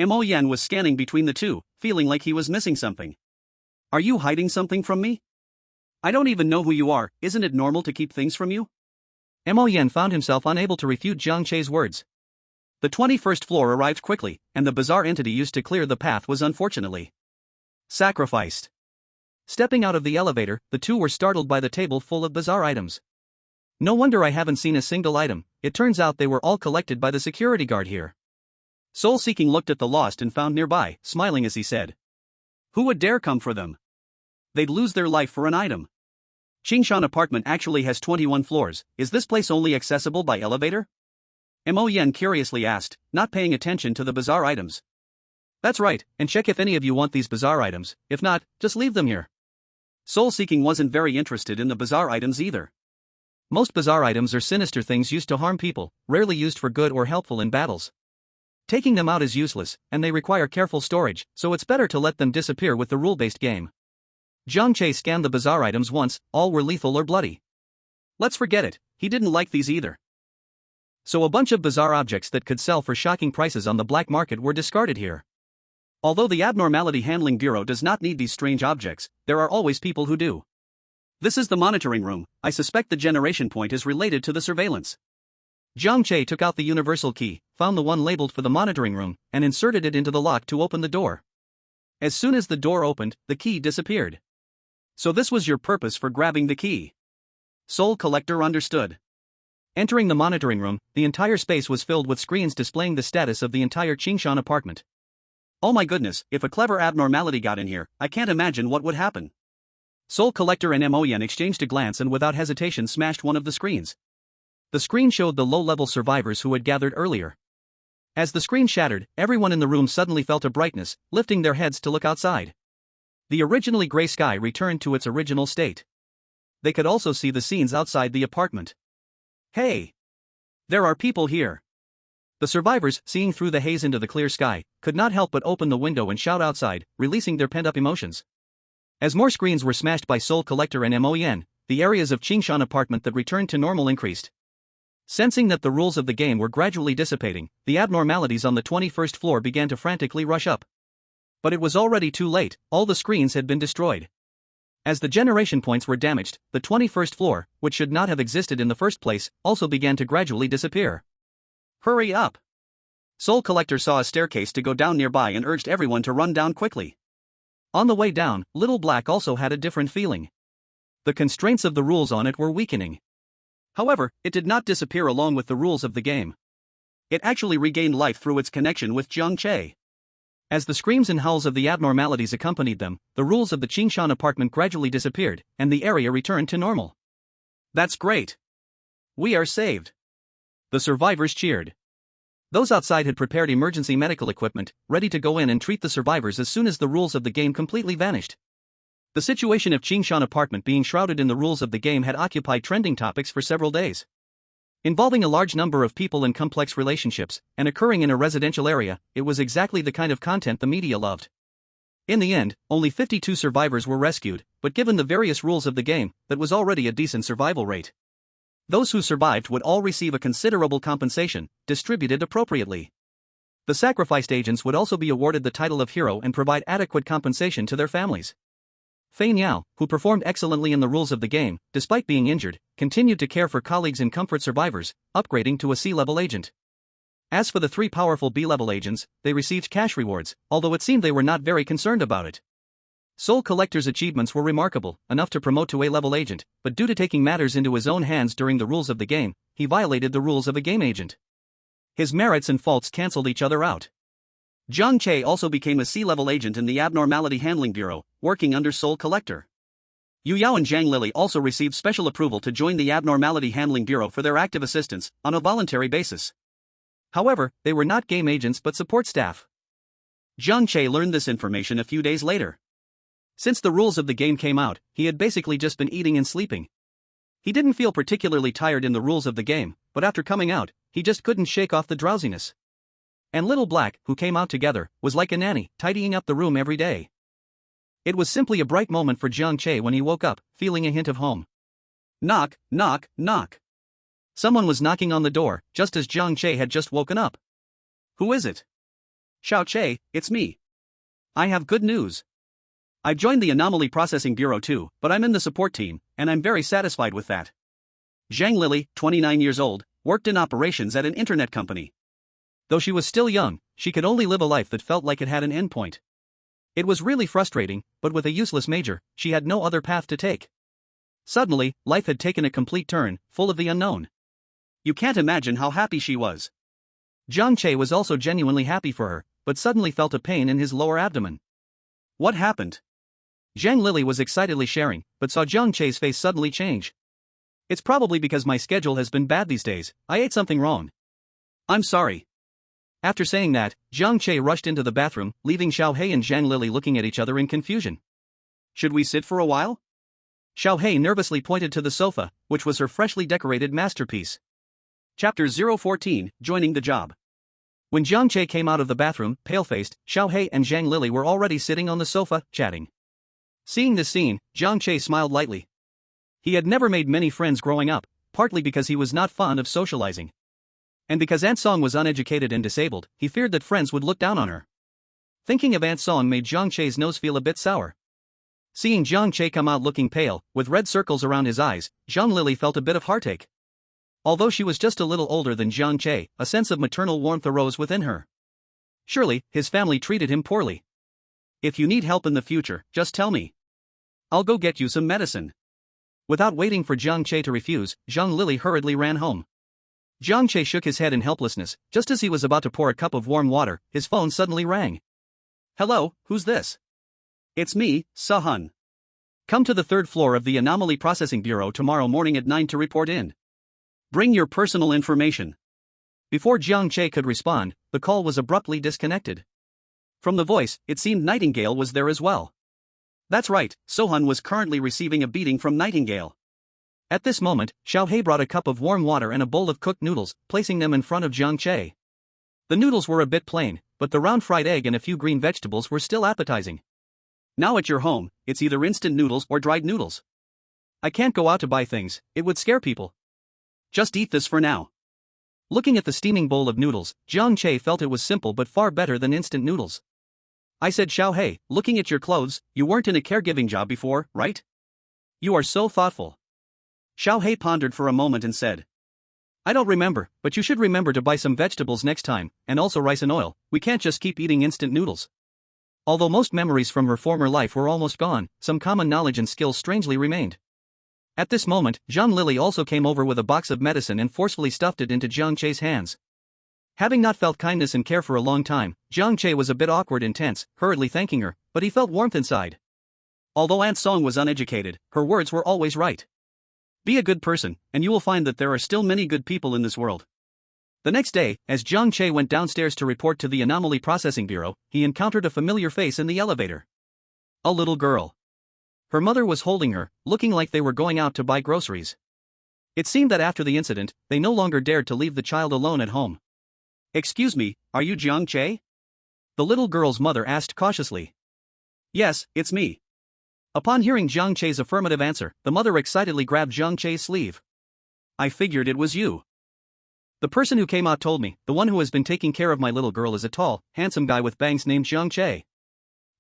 Mo Yan was scanning between the two, feeling like he was missing something. Are you hiding something from me? I don't even know who you are, isn't it normal to keep things from you? Mo Yan found himself unable to refute Jiang Che's words. The 21st floor arrived quickly, and the bizarre entity used to clear the path was unfortunately sacrificed. Stepping out of the elevator, the two were startled by the table full of bizarre items. No wonder I haven't seen a single item, it turns out they were all collected by the security guard here. Soul-seeking looked at the lost and found nearby, smiling as he said. Who would dare come for them? They'd lose their life for an item. Qingshan Apartment actually has 21 floors, is this place only accessible by elevator? Mo Yan curiously asked, not paying attention to the bizarre items. That's right, and check if any of you want these bizarre items, if not, just leave them here. Soul-seeking wasn't very interested in the bizarre items either. Most bizarre items are sinister things used to harm people, rarely used for good or helpful in battles. Taking them out is useless, and they require careful storage, so it's better to let them disappear with the rule-based game. Jiang Che scanned the bizarre items once, all were lethal or bloody. Let's forget it, he didn't like these either. So a bunch of bizarre objects that could sell for shocking prices on the black market were discarded here. Although the Abnormality Handling Bureau does not need these strange objects, there are always people who do. This is the monitoring room, I suspect the generation point is related to the surveillance. Jiang Che took out the universal key, found the one labeled for the monitoring room, and inserted it into the lock to open the door. As soon as the door opened, the key disappeared. So this was your purpose for grabbing the key. Soul Collector understood. Entering the monitoring room, the entire space was filled with screens displaying the status of the entire Qingshan apartment. Oh my goodness, if a clever abnormality got in here, I can't imagine what would happen. Soul Collector and Mo Yan exchanged a glance and without hesitation smashed one of the screens. The screen showed the low-level survivors who had gathered earlier. As the screen shattered, everyone in the room suddenly felt a brightness, lifting their heads to look outside. The originally gray sky returned to its original state. They could also see the scenes outside the apartment. Hey! There are people here. The survivors, seeing through the haze into the clear sky, could not help but open the window and shout outside, releasing their pent-up emotions. As more screens were smashed by Soul Collector and Mo Yan, the areas of Qingshan apartment that returned to normal increased. Sensing that the rules of the game were gradually dissipating, the abnormalities on the 21st floor began to frantically rush up. But it was already too late, all the screens had been destroyed. As the generation points were damaged, the 21st floor, which should not have existed in the first place, also began to gradually disappear. Hurry up! Soul Collector saw a staircase to go down nearby and urged everyone to run down quickly. On the way down, Little Black also had a different feeling. The constraints of the rules on it were weakening. However, it did not disappear along with the rules of the game. It actually regained life through its connection with Jiang Che. As the screams and howls of the abnormalities accompanied them, the rules of the Qingshan apartment gradually disappeared, and the area returned to normal. That's great! We are saved! The survivors cheered. Those outside had prepared emergency medical equipment, ready to go in and treat the survivors as soon as the rules of the game completely vanished. The situation of Qingshan Apartment being shrouded in the rules of the game had occupied trending topics for several days. Involving a large number of people and complex relationships, and occurring in a residential area, it was exactly the kind of content the media loved. In the end, only 52 survivors were rescued, but given the various rules of the game, that was already a decent survival rate. Those who survived would all receive a considerable compensation, distributed appropriately. The sacrificed agents would also be awarded the title of hero and provide adequate compensation to their families. Fei Yao, who performed excellently in the rules of the game, despite being injured, continued to care for colleagues and comfort survivors, upgrading to a C-level agent. As for the 3 powerful B-level agents, they received cash rewards, although it seemed they were not very concerned about it. Soul Collector's achievements were remarkable, enough to promote to A-level agent, but due to taking matters into his own hands during the rules of the game, he violated the rules of a game agent. His merits and faults cancelled each other out. Jiang Che also became a C-level agent in the Abnormality Handling Bureau, working under Soul Collector. Yu Yao and Zhang Lili also received special approval to join the Abnormality Handling Bureau for their active assistance, on a voluntary basis. However, they were not game agents but support staff. Jiang Che learned this information a few days later. Since the rules of the game came out, he had basically just been eating and sleeping. He didn't feel particularly tired in the rules of the game, but after coming out, he just couldn't shake off the drowsiness. And Little Black, who came out together, was like a nanny, tidying up the room every day. It was simply a bright moment for Jiang Che when he woke up, feeling a hint of home. Knock, knock, knock. Someone was knocking on the door, just as Jiang Che had just woken up. Who is it? Xiao Che, it's me. I have good news. I've joined the Anomaly Processing Bureau too, but I'm in the support team, and I'm very satisfied with that. Zhang Lili, 29 years old, worked in operations at an internet company. Though she was still young, she could only live a life that felt like it had an endpoint. It was really frustrating, but with a useless major, she had no other path to take. Suddenly, life had taken a complete turn, full of the unknown. You can't imagine how happy she was. Jiang Che was also genuinely happy for her, but suddenly felt a pain in his lower abdomen. What happened? Zhang Lili was excitedly sharing, but saw Jiang Che's face suddenly change. It's probably because my schedule has been bad these days, I ate something wrong. I'm sorry. After saying that, Jiang Che rushed into the bathroom, leaving Xiaohei and Zhang Lili looking at each other in confusion. Should we sit for a while? Xiaohei nervously pointed to the sofa, which was her freshly decorated masterpiece. Chapter 014, Joining the Job. When Jiang Che came out of the bathroom, pale-faced, Xiaohei and Zhang Lili were already sitting on the sofa, chatting. Seeing this scene, Jiang Che smiled lightly. He had never made many friends growing up, partly because he was not fond of socializing. And because Aunt Song was uneducated and disabled, he feared that friends would look down on her. Thinking of Aunt Song made Jiang Che's nose feel a bit sour. Seeing Jiang Che come out looking pale, with red circles around his eyes, Zhang Lili felt a bit of heartache. Although she was just a little older than Jiang Che, a sense of maternal warmth arose within her. Surely, his family treated him poorly. If you need help in the future, just tell me. I'll go get you some medicine. Without waiting for Jiang Che to refuse, Zhang Lili hurriedly ran home. Jiang Che shook his head in helplessness. Just as he was about to pour a cup of warm water, his phone suddenly rang. Hello, who's this? It's me, Sehun. Come to the 3rd floor of the Anomaly Processing Bureau tomorrow morning at 9 to report in. Bring your personal information. Before Jiang Che could respond, the call was abruptly disconnected. From the voice, it seemed Nightingale was there as well. That's right, Sehun was currently receiving a beating from Nightingale. At this moment, Xiaohei brought a cup of warm water and a bowl of cooked noodles, placing them in front of Jiang Che. The noodles were a bit plain, but the round fried egg and a few green vegetables were still appetizing. Now at your home, it's either instant noodles or dried noodles. I can't go out to buy things, it would scare people. Just eat this for now. Looking at the steaming bowl of noodles, Jiang Che felt it was simple but far better than instant noodles. I said, Xiaohei, looking at your clothes, you weren't in a caregiving job before, right? You are so thoughtful. Xiao Hei pondered for a moment and said. I don't remember, but you should remember to buy some vegetables next time, and also rice and oil. We can't just keep eating instant noodles. Although most memories from her former life were almost gone, some common knowledge and skills strangely remained. At this moment, Zhang Lily also came over with a box of medicine and forcefully stuffed it into Jiang Che's hands. Having not felt kindness and care for a long time, Jiang Che was a bit awkward and tense, hurriedly thanking her, but he felt warmth inside. Although Aunt Song was uneducated, her words were always right. Be a good person, and you will find that there are still many good people in this world. The next day, as Jiang Che went downstairs to report to the Anomaly Processing Bureau, he encountered a familiar face in the elevator. A little girl. Her mother was holding her, looking like they were going out to buy groceries. It seemed that after the incident, they no longer dared to leave the child alone at home. Excuse me, are you Jiang Che? The little girl's mother asked cautiously. Yes, it's me. Upon hearing Jiang Che's affirmative answer, the mother excitedly grabbed Jiang Che's sleeve. I figured it was you. The person who came out told me, the one who has been taking care of my little girl is a tall, handsome guy with bangs named Jiang Che.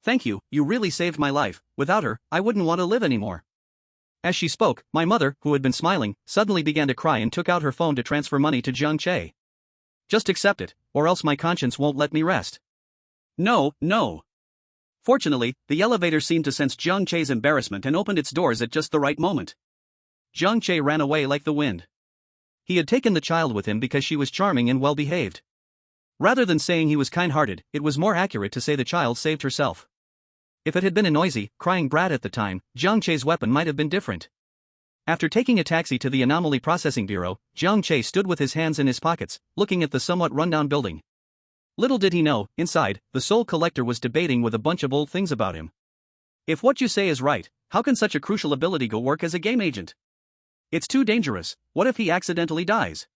Thank you, you really saved my life. Without her, I wouldn't want to live anymore. As she spoke, my mother, who had been smiling, suddenly began to cry and took out her phone to transfer money to Jiang Che. Just accept it, or else my conscience won't let me rest. No. Fortunately, the elevator seemed to sense Jiang Che's embarrassment and opened its doors at just the right moment. Jiang Che ran away like the wind. He had taken the child with him because she was charming and well-behaved. Rather than saying he was kind-hearted, it was more accurate to say the child saved herself. If it had been a noisy, crying brat at the time, Jiang Che's weapon might have been different. After taking a taxi to the Anomaly Processing Bureau, Jiang Che stood with his hands in his pockets, looking at the somewhat rundown building. Little did he know, inside, the Soul Collector was debating with a bunch of old things about him. If what you say is right, how can such a crucial ability go work as a game agent? It's too dangerous. What if he accidentally dies?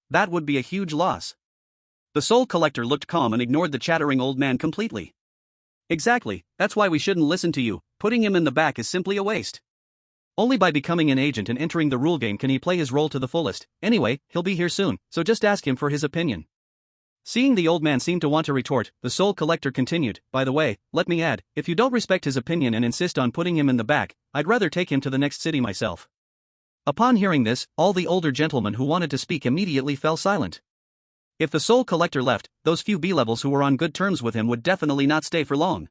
That would be a huge loss. The Soul Collector looked calm and ignored the chattering old man completely. Exactly, that's why we shouldn't listen to you. Putting him in the back is simply a waste. Only by becoming an agent and entering the rule game can he play his role to the fullest. Anyway, he'll be here soon, so just ask him for his opinion. Seeing the old man seem to want to retort, the Soul Collector continued, by the way, let me add, if you don't respect his opinion and insist on putting him in the back, I'd rather take him to the next city myself. Upon hearing this, all the older gentlemen who wanted to speak immediately fell silent. If the Soul Collector left, those few B-levels who were on good terms with him would definitely not stay for long.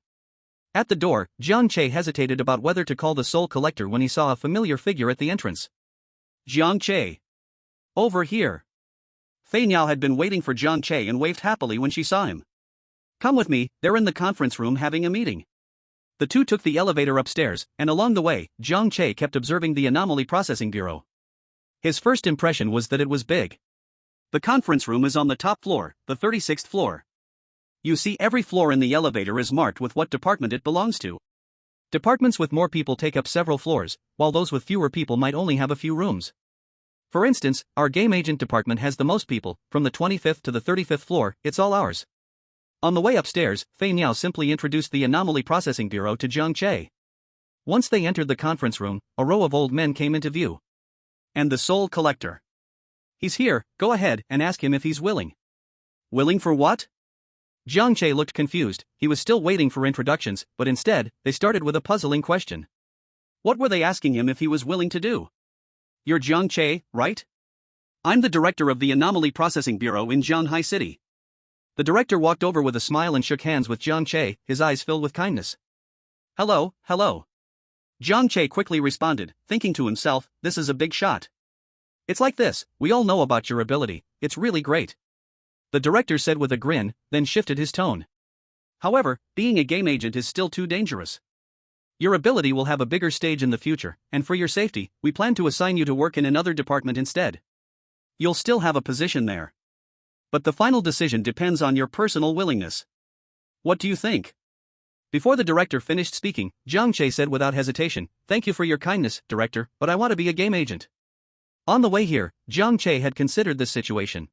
At the door, Jiang Che hesitated about whether to call the Soul Collector when he saw a familiar figure at the entrance. Jiang Che. Over here. Fei Niao had been waiting for Jiang Che and waved happily when she saw him. Come with me, they're in the conference room having a meeting. The two took the elevator upstairs, and along the way, Jiang Che kept observing the Anomaly Processing Bureau. His first impression was that it was big. The conference room is on the top floor, the 36th floor. You see, every floor in the elevator is marked with what department it belongs to. Departments with more people take up several floors, while those with fewer people might only have a few rooms. For instance, our game agent department has the most people, from the 25th to the 35th floor, it's all ours. On the way upstairs, Fei Niao simply introduced the Anomaly Processing Bureau to Jiang Che. Once they entered the conference room, a row of old men came into view. And the Soul Collector. He's here, go ahead and ask him if he's willing. Willing for what? Jiang Che looked confused. He was still waiting for introductions, but instead, they started with a puzzling question. What were they asking him if he was willing to do? You're Jiang Che, right? I'm the director of the Anomaly Processing Bureau in Jianghai City. The director walked over with a smile and shook hands with Jiang Che, his eyes filled with kindness. Hello. Jiang Che quickly responded, thinking to himself, this is a big shot. It's like this, we all know about your ability, it's really great. The director said with a grin, then shifted his tone. However, being a game agent is still too dangerous. Your ability will have a bigger stage in the future, and for your safety, we plan to assign you to work in another department instead. You'll still have a position there. But the final decision depends on your personal willingness. What do you think? Before the director finished speaking, Jiang Che said without hesitation, thank you for your kindness, director, but I want to be a game agent. On the way here, Jiang Che had considered this situation.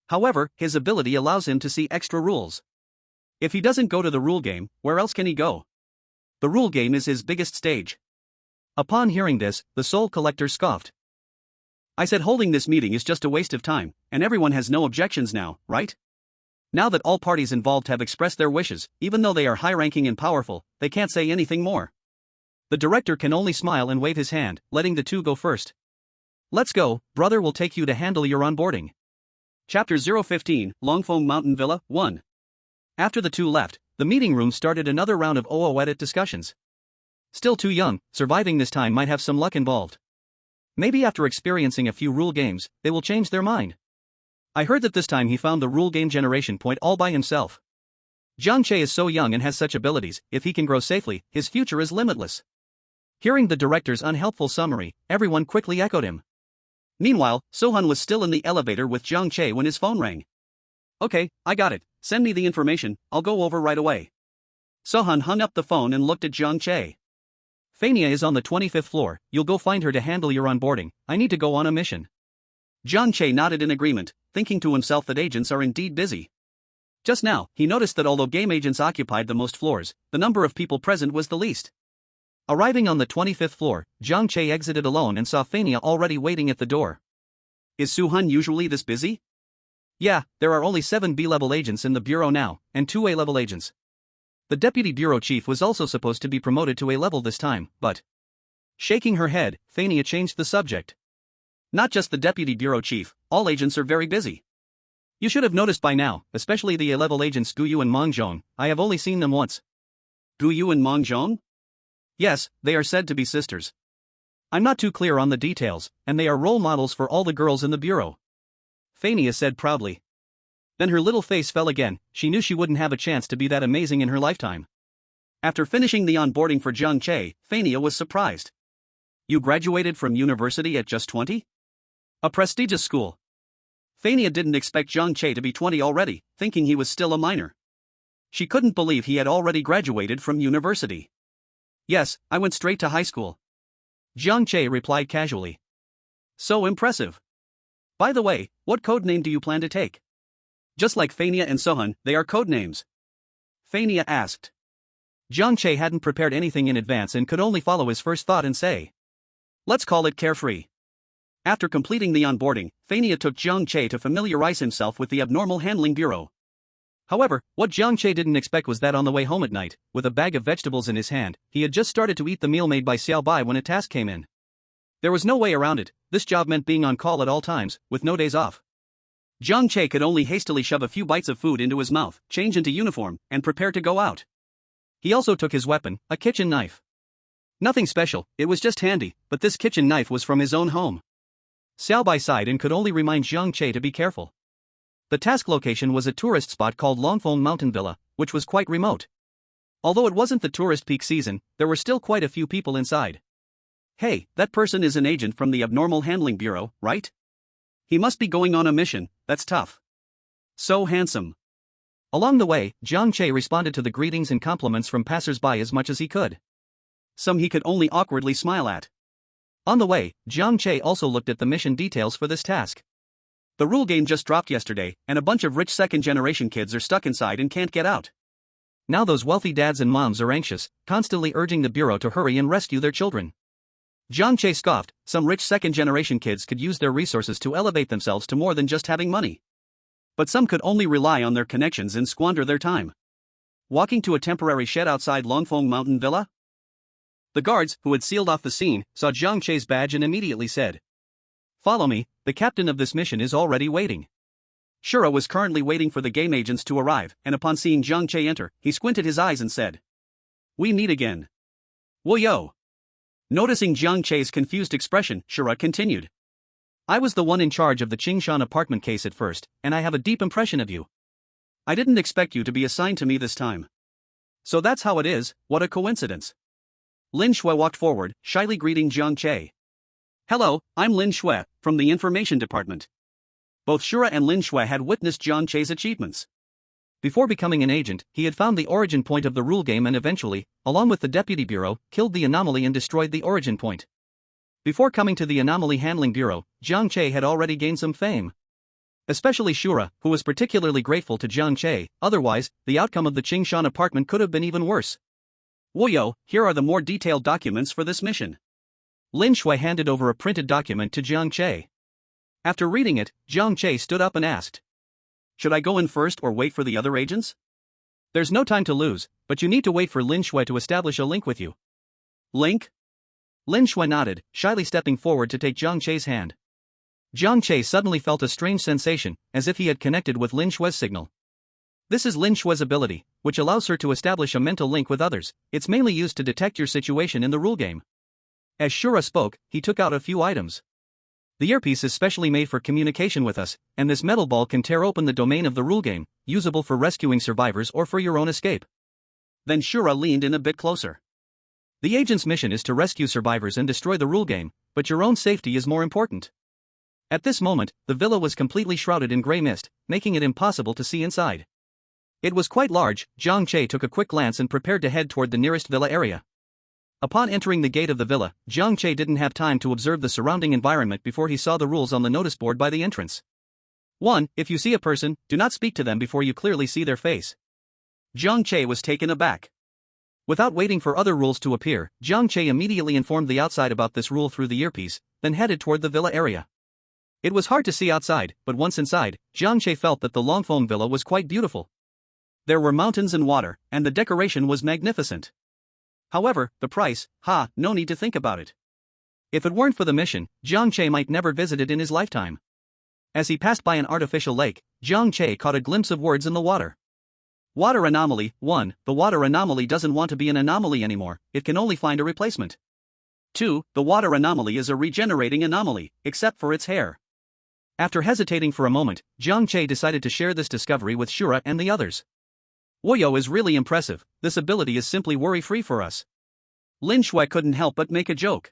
However, his ability allows him to see extra rules. If he doesn't go to the rule game, where else can he go? The rule game is his biggest stage. Upon hearing this, the Soul Collector scoffed. I said holding this meeting is just a waste of time, and everyone has no objections now, right? Now that all parties involved have expressed their wishes, even though they are high-ranking and powerful, they can't say anything more. The director can only smile and wave his hand, letting the two go first. Let's go, brother will take you to handle your onboarding. Chapter 015, Longfeng Mountain Villa, 1. After the two left, the meeting room started another round of OO discussions. Still too young, surviving this time might have some luck involved. Maybe after experiencing a few rule games, they will change their mind. I heard that this time he found the rule game generation point all by himself. Jiang Che is so young and has such abilities, if he can grow safely, his future is limitless. Hearing the director's unhelpful summary, everyone quickly echoed him. Meanwhile, Sohan was still in the elevator with Jiang Che when his phone rang. Okay, I got it, send me the information, I'll go over right away. Sohan hung up the phone and looked at Jiang Che. Fania is on the 25th floor, you'll go find her to handle your onboarding, I need to go on a mission. Jiang Che nodded in agreement, thinking to himself that agents are indeed busy. Just now, he noticed that although game agents occupied the most floors, the number of people present was the least. Arriving on the 25th floor, Jiang Che exited alone and saw Fania already waiting at the door. Is Suhan usually this busy? Yeah, there are only 7 B-level agents in the bureau now, and 2 A-level agents. The deputy bureau chief was also supposed to be promoted to A-level this time, but... Shaking her head, Fania changed the subject. Not just the deputy bureau chief, all agents are very busy. You should have noticed by now, especially the A-level agents Guyu and Mengzhong, I have only seen them once. Guyu and Mengzhong? Yes, they are said to be sisters. I'm not too clear on the details, and they are role models for all the girls in the bureau. Fania said proudly. Then her little face fell again, she knew she wouldn't have a chance to be that amazing in her lifetime. After finishing the onboarding for Jiang Che, Fania was surprised. You graduated from university at just 20? A prestigious school. Fania didn't expect Jiang Che to be 20 already, thinking he was still a minor. She couldn't believe he had already graduated from university. Yes, I went straight to high school. Jiang Che replied casually. So impressive. By the way, what code name do you plan to take? Just like Fania and Sohan, they are code names. Fania asked. Jiang Che hadn't prepared anything in advance and could only follow his first thought and say. Let's call it Carefree. After completing the onboarding, Fania took Jiang Che to familiarize himself with the abnormal handling bureau. However, what Jiang Che didn't expect was that on the way home at night, with a bag of vegetables in his hand, he had just started to eat the meal made by Xiao Bai when a task came in. There was no way around it, this job meant being on call at all times, with no days off. Jiang Che could only hastily shove a few bites of food into his mouth, change into uniform, and prepare to go out. He also took his weapon, a kitchen knife. Nothing special, it was just handy, but this kitchen knife was from his own home. Xiao Bai sighed and could only remind Jiang Che to be careful. The task location was a tourist spot called Longfeng Mountain Villa, which was quite remote. Although it wasn't the tourist peak season, there were still quite a few people inside. Hey, that person is an agent from the Abnormal Handling Bureau, right? He must be going on a mission, that's tough. So handsome. Along the way, Jiang Che responded to the greetings and compliments from passers-by as much as he could. Some he could only awkwardly smile at. On the way, Jiang Che also looked at the mission details for this task. The rule game just dropped yesterday, and a bunch of rich second-generation kids are stuck inside and can't get out. Now those wealthy dads and moms are anxious, constantly urging the bureau to hurry and rescue their children. Jiang Che scoffed, some rich second-generation kids could use their resources to elevate themselves to more than just having money. But some could only rely on their connections and squander their time. Walking to a temporary shed outside Longfeng Mountain Villa? The guards, who had sealed off the scene, saw Jiang Che's badge and immediately said, "Follow me, the captain of this mission is already waiting." Shura was currently waiting for the game agents to arrive, and upon seeing Jiang Che enter, he squinted his eyes and said, "We meet again." "Woyo." Noticing Jiang Che's confused expression, Shura continued, "I was the one in charge of the Qingshan Apartment case at first, and I have a deep impression of you. I didn't expect you to be assigned to me this time." "So that's how it is, what a coincidence." Lin Shui walked forward, shyly greeting Jiang Che. "Hello, I'm Lin Shui, from the Information Department." Both Shura and Lin Shui had witnessed Jiang Che's achievements. Before becoming an agent, he had found the origin point of the rule game and eventually, along with the Deputy Bureau, killed the anomaly and destroyed the origin point. Before coming to the Anomaly Handling Bureau, Jiang Che had already gained some fame. Especially Shura, who was particularly grateful to Jiang Che, otherwise, the outcome of the Qingshan apartment could have been even worse. "Woyo, here are the more detailed documents for this mission." Lin Shui handed over a printed document to Jiang Che. After reading it, Jiang Che stood up and asked, "Should I go in first or wait for the other agents?" "There's no time to lose, but you need to wait for Lin Shui to establish a link with you." Link? Lin Shui nodded, shyly stepping forward to take Jiang Che's hand. Jiang Che suddenly felt a strange sensation, as if he had connected with Lin Shui's signal. This is Lin Shui's ability, which allows her to establish a mental link with others. It's mainly used to detect your situation in the rule game. As Shura spoke, he took out a few items. The earpiece is specially made for communication with us, and this metal ball can tear open the domain of the rule game, usable for rescuing survivors or for your own escape. Then Shura leaned in a bit closer. The agent's mission is to rescue survivors and destroy the rule game, but your own safety is more important. At this moment, the villa was completely shrouded in grey mist, making it impossible to see inside. It was quite large. Jiang Che took a quick glance and prepared to head toward the nearest villa area. Upon entering the gate of the villa, Jiang Che didn't have time to observe the surrounding environment before he saw the rules on the notice board by the entrance. 1. If you see a person, do not speak to them before you clearly see their face. Jiang Che was taken aback. Without waiting for other rules to appear, Jiang Che immediately informed the outside about this rule through the earpiece, then headed toward the villa area. It was hard to see outside, but once inside, Jiang Che felt that the Longfeng villa was quite beautiful. There were mountains and water, and the decoration was magnificent. However, the price, no need to think about it. If it weren't for the mission, Jiang Che might never visit it in his lifetime. As he passed by an artificial lake, Jiang Che caught a glimpse of words in the water. Water anomaly. 1. The water anomaly doesn't want to be an anomaly anymore, it can only find a replacement. 2. The water anomaly is a regenerating anomaly, except for its hair. After hesitating for a moment, Jiang Che decided to share this discovery with Shura and the others. Woyo is really impressive, this ability is simply worry-free for us. Lin Shui couldn't help but make a joke.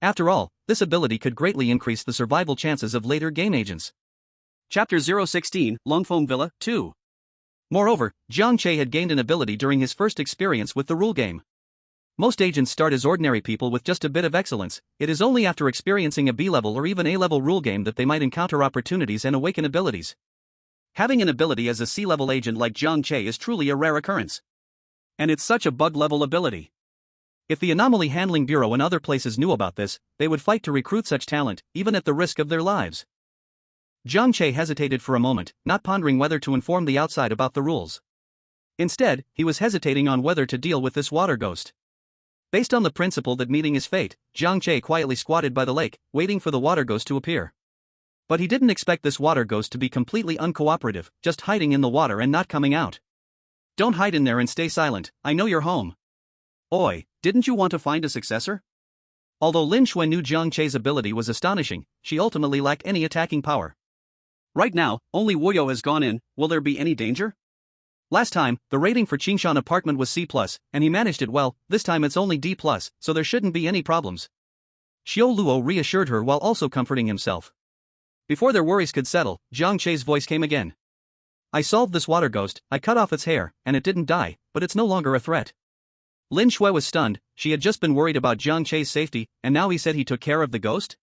After all, this ability could greatly increase the survival chances of later game agents. Chapter 016, Longfeng Villa, 2. Moreover, Jiang Che had gained an ability during his first experience with the rule game. Most agents start as ordinary people with just a bit of excellence. It is only after experiencing a B-level or even A-level rule game that they might encounter opportunities and awaken abilities. Having an ability as a C-level agent like Jiang Che is truly a rare occurrence. And it's such a bug-level ability. If the Anomaly Handling Bureau and other places knew about this, they would fight to recruit such talent, even at the risk of their lives. Jiang Che hesitated for a moment, not pondering whether to inform the outside about the rules. Instead, he was hesitating on whether to deal with this water ghost. Based on the principle that meeting is fate, Jiang Che quietly squatted by the lake, waiting for the water ghost to appear. But he didn't expect this water ghost to be completely uncooperative, just hiding in the water and not coming out. Don't hide in there and stay silent, I know you're home. Oi, didn't you want to find a successor? Although Lin Shui knew Jiang Che's ability was astonishing, she ultimately lacked any attacking power. Right now, only Woyo has gone in, will there be any danger? Last time, the rating for Qingshan Apartment was C+, and he managed it well. This time it's only D+, so there shouldn't be any problems. Xiao Luo reassured her while also comforting himself. Before their worries could settle, Jiang Che's voice came again. I solved this water ghost, I cut off its hair, and it didn't die, but it's no longer a threat. Lin Shui was stunned. She had just been worried about Jiang Che's safety, and now he said he took care of the ghost?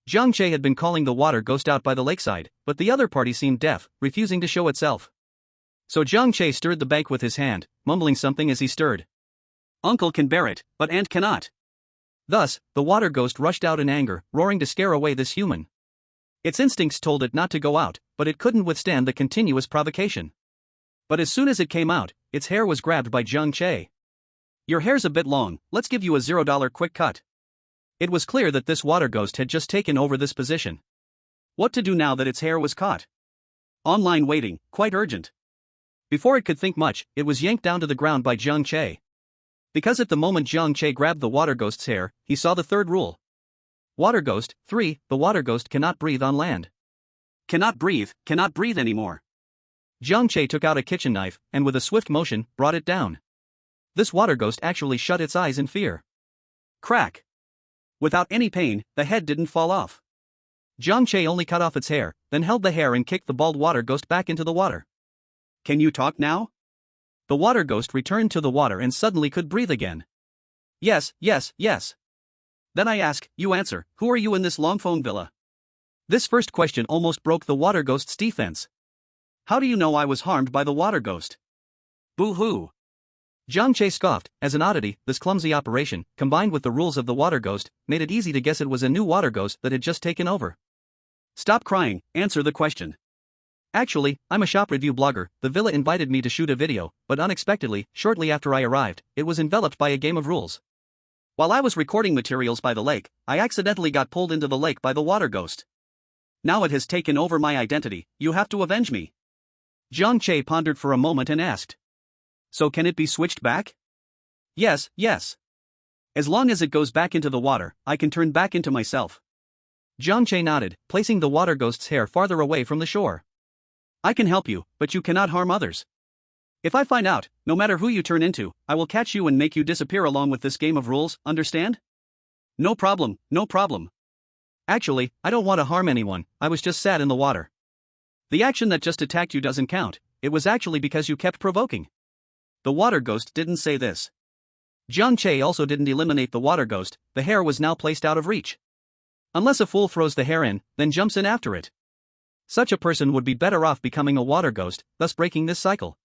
Jiang Che had been calling the water ghost out by the lakeside, but the other party seemed deaf, refusing to show itself. So Jiang Che stirred the bank with his hand, mumbling something as he stirred. Uncle can bear it, but Aunt cannot. Thus, the water ghost rushed out in anger, roaring to scare away this human. Its instincts told it not to go out, but it couldn't withstand the continuous provocation. But as soon as it came out, its hair was grabbed by Jiang Che. Your hair's a bit long, let's give you a $0 quick cut. It was clear that this water ghost had just taken over this position. What to do now that its hair was caught? Online waiting, quite urgent. Before it could think much, it was yanked down to the ground by Jiang Che. Because at the moment Jiang Che grabbed the water ghost's hair, he saw the third rule. Water ghost, 3, the water ghost cannot breathe on land. Cannot breathe anymore. Jiang Che took out a kitchen knife, and with a swift motion, brought it down. This water ghost actually shut its eyes in fear. Crack. Without any pain, the head didn't fall off. Jiang Che only cut off its hair, then held the hair and kicked the bald water ghost back into the water. Can you talk now? The water ghost returned to the water and suddenly could breathe again. Yes. Then I ask, you answer, who are you in this Longfeng villa? This first question almost broke the water ghost's defense. How do you know I was harmed by the water ghost? Boo-hoo. Jiang Che scoffed. As an oddity, this clumsy operation, combined with the rules of the water ghost, made it easy to guess it was a new water ghost that had just taken over. Stop crying, answer the question. Actually, I'm a shop review blogger. The villa invited me to shoot a video, but unexpectedly, shortly after I arrived, it was enveloped by a game of rules. While I was recording materials by the lake, I accidentally got pulled into the lake by the water ghost. Now it has taken over my identity, you have to avenge me. Jiang Che pondered for a moment and asked. So can it be switched back? Yes, yes. As long as it goes back into the water, I can turn back into myself. Jiang Che nodded, placing the water ghost's hair farther away from the shore. I can help you, but you cannot harm others. If I find out, no matter who you turn into, I will catch you and make you disappear along with this game of rules, understand? No problem, no problem. Actually, I don't want to harm anyone, I was just sad in the water. The action that just attacked you doesn't count, it was actually because you kept provoking. The water ghost didn't say this. Jiang Che also didn't eliminate the water ghost, the hair was now placed out of reach. Unless a fool throws the hair in, then jumps in after it. Such a person would be better off becoming a water ghost, thus breaking this cycle.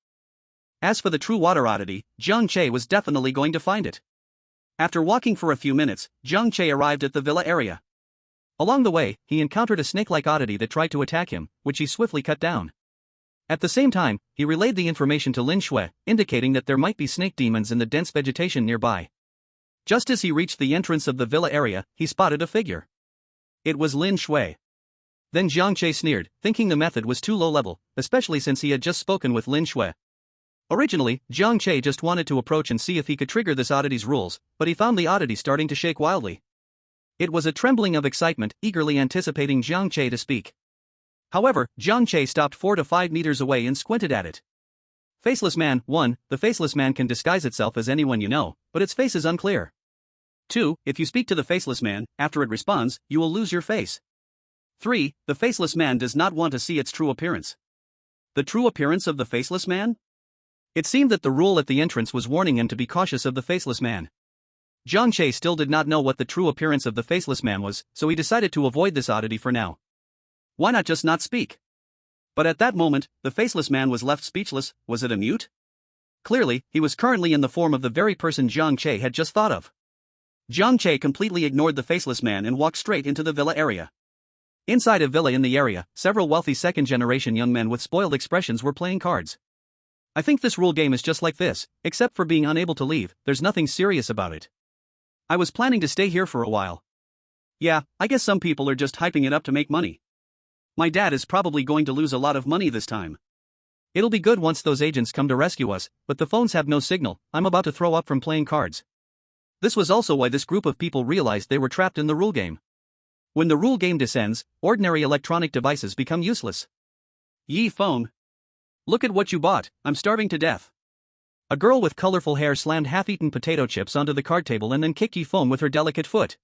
As for the true water oddity, Jiang Che was definitely going to find it. After walking for a few minutes, Jiang Che arrived at the villa area. Along the way, he encountered a snake-like oddity that tried to attack him, which he swiftly cut down. At the same time, he relayed the information to Lin Shui, indicating that there might be snake demons in the dense vegetation nearby. Just as he reached the entrance of the villa area, he spotted a figure. It was Lin Shui. Then Jiang Che sneered, thinking the method was too low level, especially since he had just spoken with Lin Shui. Originally, Jiang Che just wanted to approach and see if he could trigger this oddity's rules, but he found the oddity starting to shake wildly. It was a trembling of excitement, eagerly anticipating Jiang Che to speak. However, Jiang Che stopped 4 to 5 meters away and squinted at it. Faceless man. 1. The faceless man can disguise itself as anyone you know, but its face is unclear. 2. If you speak to the faceless man, after it responds, you will lose your face. 3. The faceless man does not want to see its true appearance. The true appearance of the faceless man? It seemed that the rule at the entrance was warning him to be cautious of the faceless man. Jiang Che still did not know what the true appearance of the faceless man was, so he decided to avoid this oddity for now. Why not just not speak? But at that moment, the faceless man was left speechless. Was it a mute? Clearly, he was currently in the form of the very person Jiang Che had just thought of. Jiang Che completely ignored the faceless man and walked straight into the villa area. Inside a villa in the area, several wealthy second-generation young men with spoiled expressions were playing cards. I think this rule game is just like this, except for being unable to leave, there's nothing serious about it. I was planning to stay here for a while. Yeah, I guess some people are just hyping it up to make money. My dad is probably going to lose a lot of money this time. It'll be good once those agents come to rescue us, but the phones have no signal, I'm about to throw up from playing cards. This was also why this group of people realized they were trapped in the rule game. When the rule game descends, ordinary electronic devices become useless. Yi phone. Look at what you bought, I'm starving to death. A girl with colorful hair slammed half-eaten potato chips onto the card table and then kicked Yi phone with her delicate foot.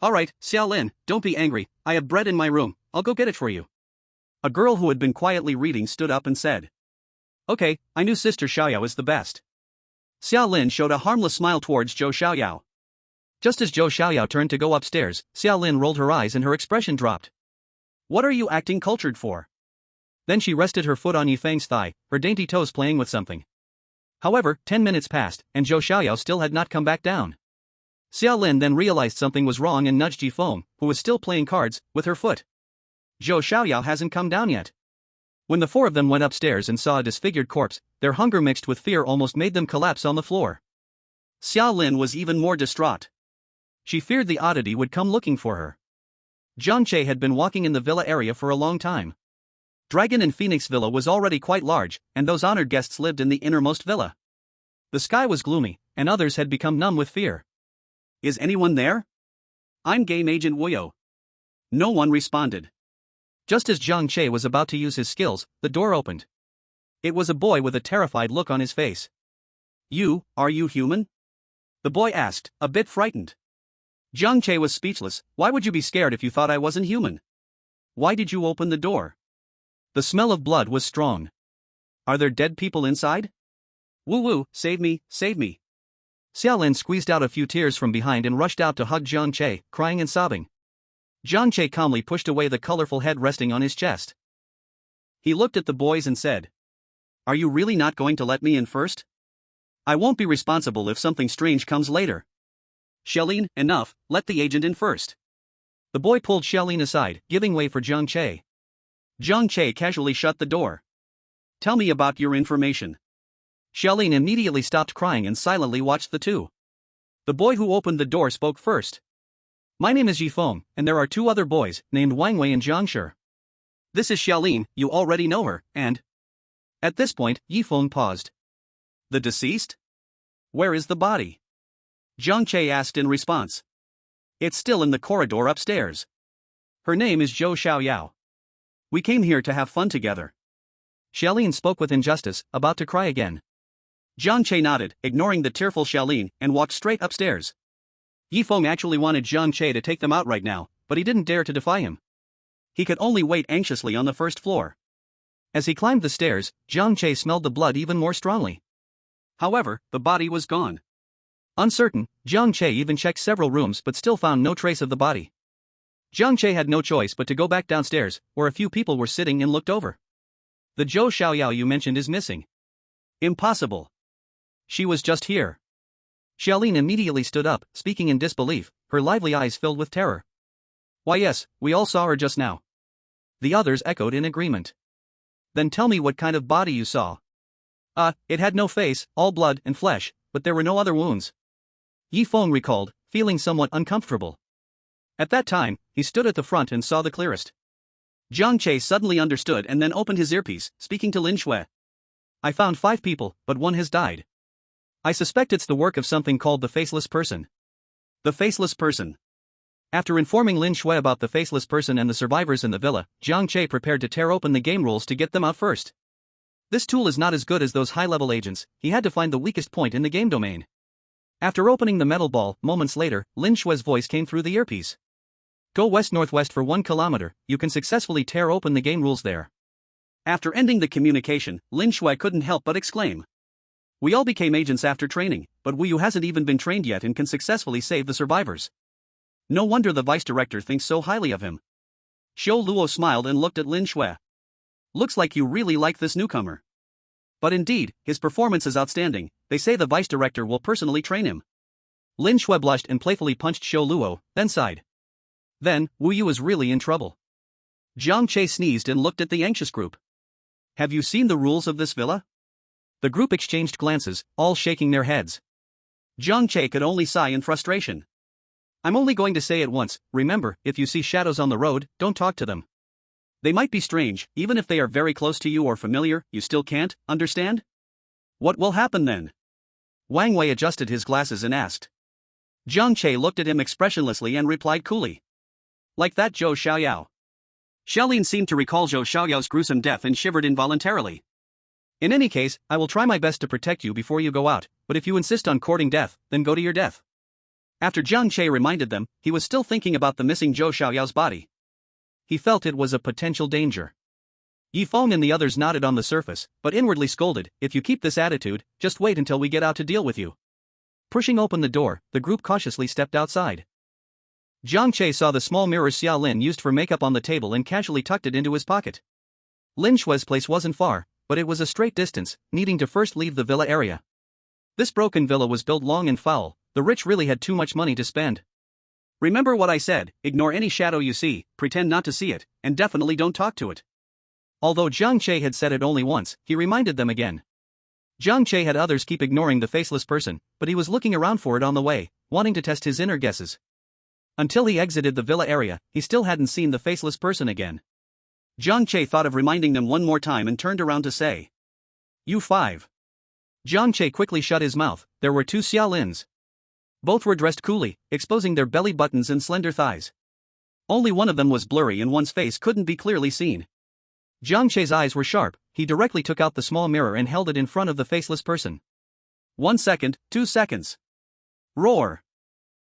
Alright, Xiao Lin, don't be angry, I have bread in my room, I'll go get it for you. A girl who had been quietly reading stood up and said. Okay, I knew Sister Xiaoyao is the best. Xiao Lin showed a harmless smile towards Zhou Xiaoyao. Just as Zhou Xiaoyao turned to go upstairs, Xiao Lin rolled her eyes and her expression dropped. What are you acting cultured for? Then she rested her foot on Yifeng's thigh, her dainty toes playing with something. However, 10 minutes passed, and Zhou Xiaoyao still had not come back down. Xiao Lin then realized something was wrong and nudged Yifeng, who was still playing cards, with her foot. Zhou Xiaoyao hasn't come down yet. When the 4 of them went upstairs and saw a disfigured corpse, their hunger mixed with fear almost made them collapse on the floor. Xiao Lin was even more distraught. She feared the oddity would come looking for her. Jiang Che had been walking in the villa area for a long time. Dragon and Phoenix Villa was already quite large, and those honored guests lived in the innermost villa. The sky was gloomy, and others had become numb with fear. Is anyone there? I'm Game Agent Wuyo. No one responded. Just as Jiang Che was about to use his skills, the door opened. It was a boy with a terrified look on his face. Are you human? The boy asked, a bit frightened. Jiang Che was speechless. Why would you be scared if you thought I wasn't human? Why did you open the door? The smell of blood was strong. Are there dead people inside? Woo, save me, save me. Xiao Lin squeezed out a few tears from behind and rushed out to hug Jiang Che, crying and sobbing. Jiang Che calmly pushed away the colorful head resting on his chest. He looked at the boys and said, Are you really not going to let me in first? I won't be responsible if something strange comes later. Xiaolin, enough, let the agent in first. The boy pulled Xiaolin aside, giving way for Jiang Che. Jiang Che casually shut the door. Tell me about your information. Xiaolin immediately stopped crying and silently watched the two. The boy who opened the door spoke first. My name is Yifeng, and there are two other boys, named Wang Wei and Jiang Che. This is Xiaolin, you already know her, and... At this point, Yifeng paused. The deceased? Where is the body? Jiang Che asked in response. It's still in the corridor upstairs. Her name is Zhou Xiaoyao. We came here to have fun together. Xiaolin spoke with injustice, about to cry again. Jiang Che nodded, ignoring the tearful Xiaolin, and walked straight upstairs. Yifeng actually wanted Jiang Che to take them out right now, but he didn't dare to defy him. He could only wait anxiously on the first floor. As he climbed the stairs, Jiang Che smelled the blood even more strongly. However, the body was gone. Uncertain, Jiang Che even checked several rooms but still found no trace of the body. Jiang Che had no choice but to go back downstairs, where a few people were sitting and looked over. The Zhou Xiaoyao you mentioned is missing. Impossible. She was just here. Xiaolin immediately stood up, speaking in disbelief, her lively eyes filled with terror. Why yes, we all saw her just now. The others echoed in agreement. Then tell me what kind of body you saw. It had no face, all blood and flesh, but there were no other wounds. Yifeng recalled, feeling somewhat uncomfortable. At that time, he stood at the front and saw the clearest. Jiang Che suddenly understood and then opened his earpiece, speaking to Lin Shui. I found 5 people, but one has died. I suspect it's the work of something called the Faceless Person. The Faceless Person. After informing Lin Shui about the Faceless Person and the survivors in the villa, Jiang Che prepared to tear open the game rules to get them out first. This tool is not as good as those high-level agents, he had to find the weakest point in the game domain. After opening the metal ball, moments later, Lin Shui's voice came through the earpiece. Go west-northwest for 1 kilometer, you can successfully tear open the game rules there. After ending the communication, Lin Shui couldn't help but exclaim. We all became agents after training, but Wu Yu hasn't even been trained yet and can successfully save the survivors. No wonder the vice director thinks so highly of him. Xiu Luo smiled and looked at Lin Shui. Looks like you really like this newcomer. But indeed, his performance is outstanding, they say the vice director will personally train him. Lin Shui blushed and playfully punched Xiu Luo, then sighed. Then, Wu Yu is really in trouble. Jiang Che sneezed and looked at the anxious group. Have you seen the rules of this villa? The group exchanged glances, all shaking their heads. Jiang Che could only sigh in frustration. I'm only going to say it once, remember, if you see shadows on the road, don't talk to them. They might be strange, even if they are very close to you or familiar, you still can't, understand? What will happen then? Wang Wei adjusted his glasses and asked. Jiang Che looked at him expressionlessly and replied coolly. Like that Zhou Xiaoyao. Xiaolin seemed to recall Zhou Xiaoyao's gruesome death and shivered involuntarily. In any case, I will try my best to protect you before you go out, but if you insist on courting death, then go to your death. After Jiang Che reminded them, he was still thinking about the missing Zhou Xiaoyao's body. He felt it was a potential danger. Yifeng and the others nodded on the surface, but inwardly scolded, if you keep this attitude, just wait until we get out to deal with you. Pushing open the door, the group cautiously stepped outside. Jiang Che saw the small mirror Xiaolin used for makeup on the table and casually tucked it into his pocket. Lin Shui's place wasn't far, but it was a straight distance, needing to first leave the villa area. This broken villa was built long and foul, the rich really had too much money to spend. Remember what I said, ignore any shadow you see, pretend not to see it, and definitely don't talk to it. Although Jiang Che had said it only once, he reminded them again. Jiang Che had others keep ignoring the Faceless Person, but he was looking around for it on the way, wanting to test his inner guesses. Until he exited the villa area, he still hadn't seen the Faceless Person again. Jiang Che thought of reminding them one more time and turned around to say. You 5. Jiang Che quickly shut his mouth, there were 2 Xiaolins. Both were dressed coolly, exposing their belly buttons and slender thighs. Only one of them was blurry and one's face couldn't be clearly seen. Jiang Che's eyes were sharp, he directly took out the small mirror and held it in front of the Faceless Person. 1 second, 2 seconds. Roar!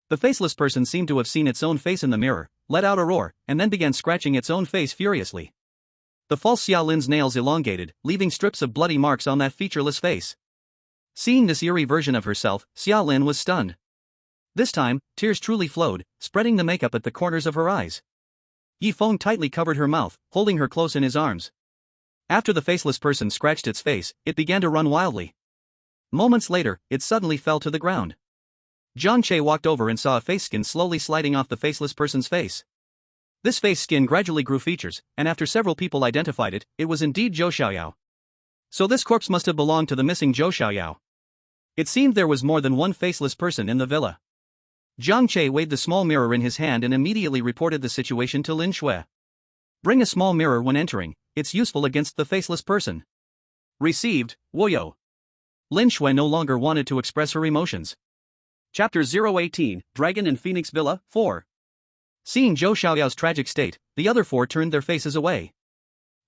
The Faceless Person seemed to have seen its own face in the mirror, let out a roar, and then began scratching its own face furiously. The false Xiaolin's nails elongated, leaving strips of bloody marks on that featureless face. Seeing this eerie version of herself, Xiaolin was stunned. This time, tears truly flowed, spreading the makeup at the corners of her eyes. Yifeng tightly covered her mouth, holding her close in his arms. After the Faceless Person scratched its face, it began to run wildly. Moments later, it suddenly fell to the ground. Jiang Che walked over and saw a face skin slowly sliding off the Faceless Person's face. This face skin gradually grew features, and after several people identified it, it was indeed Zhou Xiaoyao. So this corpse must have belonged to the missing Zhou Xiaoyao. It seemed there was more than one Faceless Person in the villa. Jiang Che weighed the small mirror in his hand and immediately reported the situation to Lin Shui. Bring a small mirror when entering, it's useful against the faceless person. Received, Woyo. Lin Shui no longer wanted to express her emotions. Chapter 018, Dragon and Phoenix Villa, 4. Seeing Zhou Xiaoyao's tragic state, the other four turned their faces away.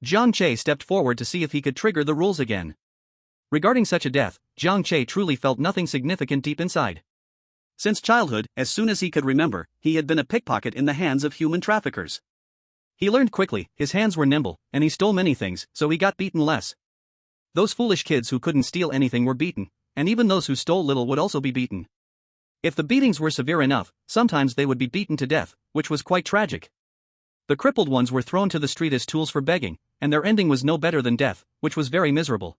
Jiang Che stepped forward to see if he could trigger the rules again. Regarding such a death, Jiang Che truly felt nothing significant deep inside. Since childhood, as soon as he could remember, he had been a pickpocket in the hands of human traffickers. He learned quickly, his hands were nimble, and he stole many things, so he got beaten less. Those foolish kids who couldn't steal anything were beaten, and even those who stole little would also be beaten. If the beatings were severe enough, sometimes they would be beaten to death, which was quite tragic. The crippled ones were thrown to the street as tools for begging, and their ending was no better than death, which was very miserable.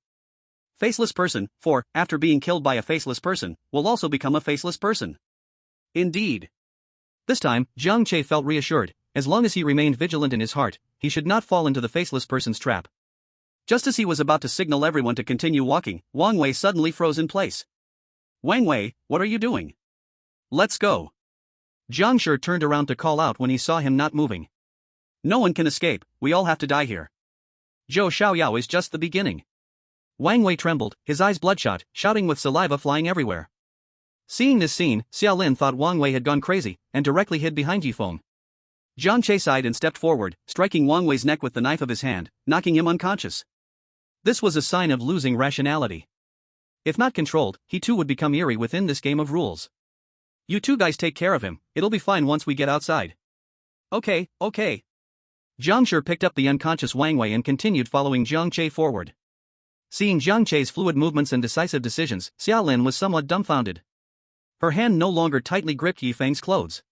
Faceless person, for, after being killed by a faceless person, will also become a faceless person. Indeed. This time, Jiang Che felt reassured. As long as he remained vigilant in his heart, he should not fall into the faceless person's trap. Just as he was about to signal everyone to continue walking, Wang Wei suddenly froze in place. Wang Wei, what are you doing? Let's go. Jiang Che turned around to call out when he saw him not moving. No one can escape, we all have to die here. Zhou Xiaoyao is just the beginning. Wang Wei trembled, his eyes bloodshot, shouting with saliva flying everywhere. Seeing this scene, Xiaolin thought Wang Wei had gone crazy, and directly hid behind Yifeng. Jiang Che sighed and stepped forward, striking Wang Wei's neck with the knife of his hand, knocking him unconscious. This was a sign of losing rationality. If not controlled, he too would become eerie within this game of rules. You two guys take care of him, it'll be fine once we get outside. Okay. Jiang Che picked up the unconscious Wang Wei and continued following Jiang Che forward. Seeing Jiang Che's fluid movements and decisive decisions, Xiaolin was somewhat dumbfounded. Her hand no longer tightly gripped Yifeng's clothes.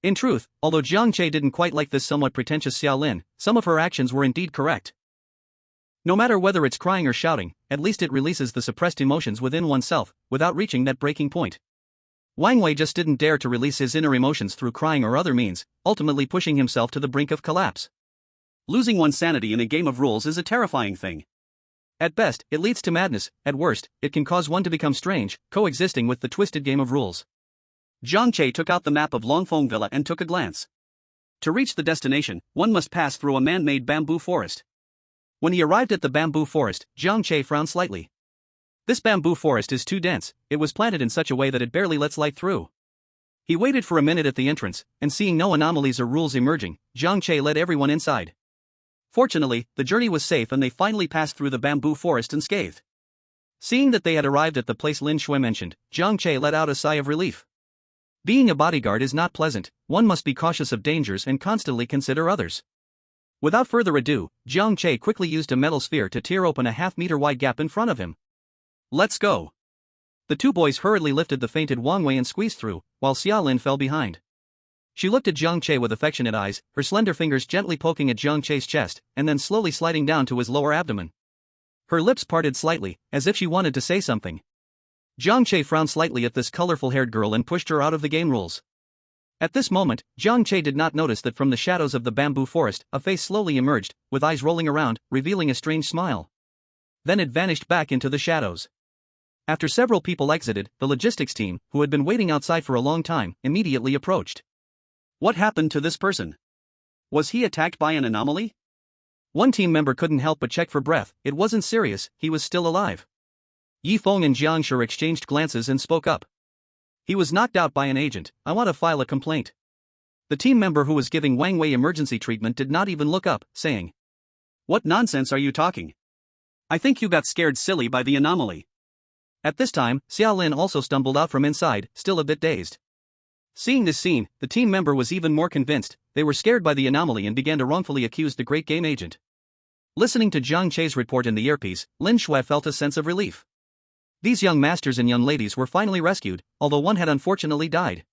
In truth, although Jiang Che didn't quite like this somewhat pretentious Xiaolin, some of her actions were indeed correct. No matter whether it's crying or shouting, at least it releases the suppressed emotions within oneself, without reaching that breaking point. Wang Wei just didn't dare to release his inner emotions through crying or other means, ultimately pushing himself to the brink of collapse. Losing one's sanity in a game of rules is a terrifying thing. At best, it leads to madness, at worst, it can cause one to become strange, coexisting with the twisted game of rules. Jiang Che took out the map of Longfeng Villa and took a glance. To reach the destination, one must pass through a man-made bamboo forest. When he arrived at the bamboo forest, Jiang Che frowned slightly. This bamboo forest is too dense, it was planted in such a way that it barely lets light through. He waited for a minute at the entrance, and seeing no anomalies or rules emerging, Jiang Che led everyone inside. Fortunately, the journey was safe and they finally passed through the bamboo forest unscathed. Seeing that they had arrived at the place Lin Shui mentioned, Jiang Che let out a sigh of relief. Being a bodyguard is not pleasant, one must be cautious of dangers and constantly consider others. Without further ado, Jiang Che quickly used a metal sphere to tear open a half-meter wide gap in front of him. Let's go. The two boys hurriedly lifted the fainted Wang Wei and squeezed through, while Xiaolin fell behind. She looked at Jiang Che with affectionate eyes, her slender fingers gently poking at Jiang Che's chest, and then slowly sliding down to his lower abdomen. Her lips parted slightly, as if she wanted to say something. Jiang Che frowned slightly at this colorful-haired girl and pushed her out of the game rules. At this moment, Jiang Che did not notice that from the shadows of the bamboo forest, a face slowly emerged, with eyes rolling around, revealing a strange smile. Then it vanished back into the shadows. After several people exited, the logistics team, who had been waiting outside for a long time, immediately approached. What happened to this person? Was he attacked by an anomaly? One team member couldn't help but check for breath, it wasn't serious, he was still alive. Yifeng and Jiang Che exchanged glances and spoke up. He was knocked out by an agent, I want to file a complaint. The team member who was giving Wang Wei emergency treatment did not even look up, saying, What nonsense are you talking? I think you got scared silly by the anomaly. At this time, Xiaolin also stumbled out from inside, still a bit dazed. Seeing this scene, the team member was even more convinced, they were scared by the anomaly and began to wrongfully accuse the great game agent. Listening to Jiang Che's report in the earpiece, Lin Shui felt a sense of relief. These young masters and young ladies were finally rescued, although one had unfortunately died.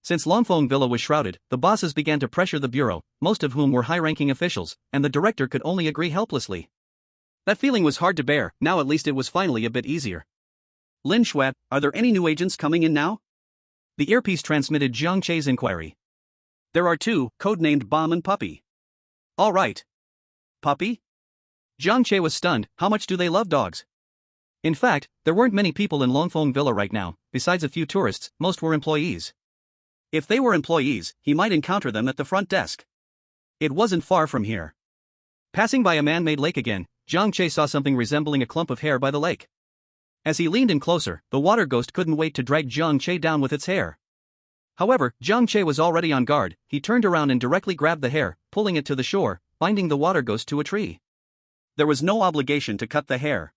Since Longfeng Villa was shrouded, the bosses began to pressure the bureau, most of whom were high-ranking officials, and the director could only agree helplessly. That feeling was hard to bear, now at least it was finally a bit easier. Lin Shui, are there any new agents coming in now? The earpiece transmitted Jiang Che's inquiry. There are two, codenamed Bomb and Puppy. All right. Puppy? Jiang Che was stunned, how much do they love dogs? In fact, there weren't many people in Longfeng Villa right now, besides a few tourists, most were employees. If they were employees, he might encounter them at the front desk. It wasn't far from here. Passing by a man-made lake again, Jiang Che saw something resembling a clump of hair by the lake. As he leaned in closer, the water ghost couldn't wait to drag Jiang Che down with its hair. However, Jiang Che was already on guard. He turned around and directly grabbed the hair, pulling it to the shore, binding the water ghost to a tree. There was no obligation to cut the hair.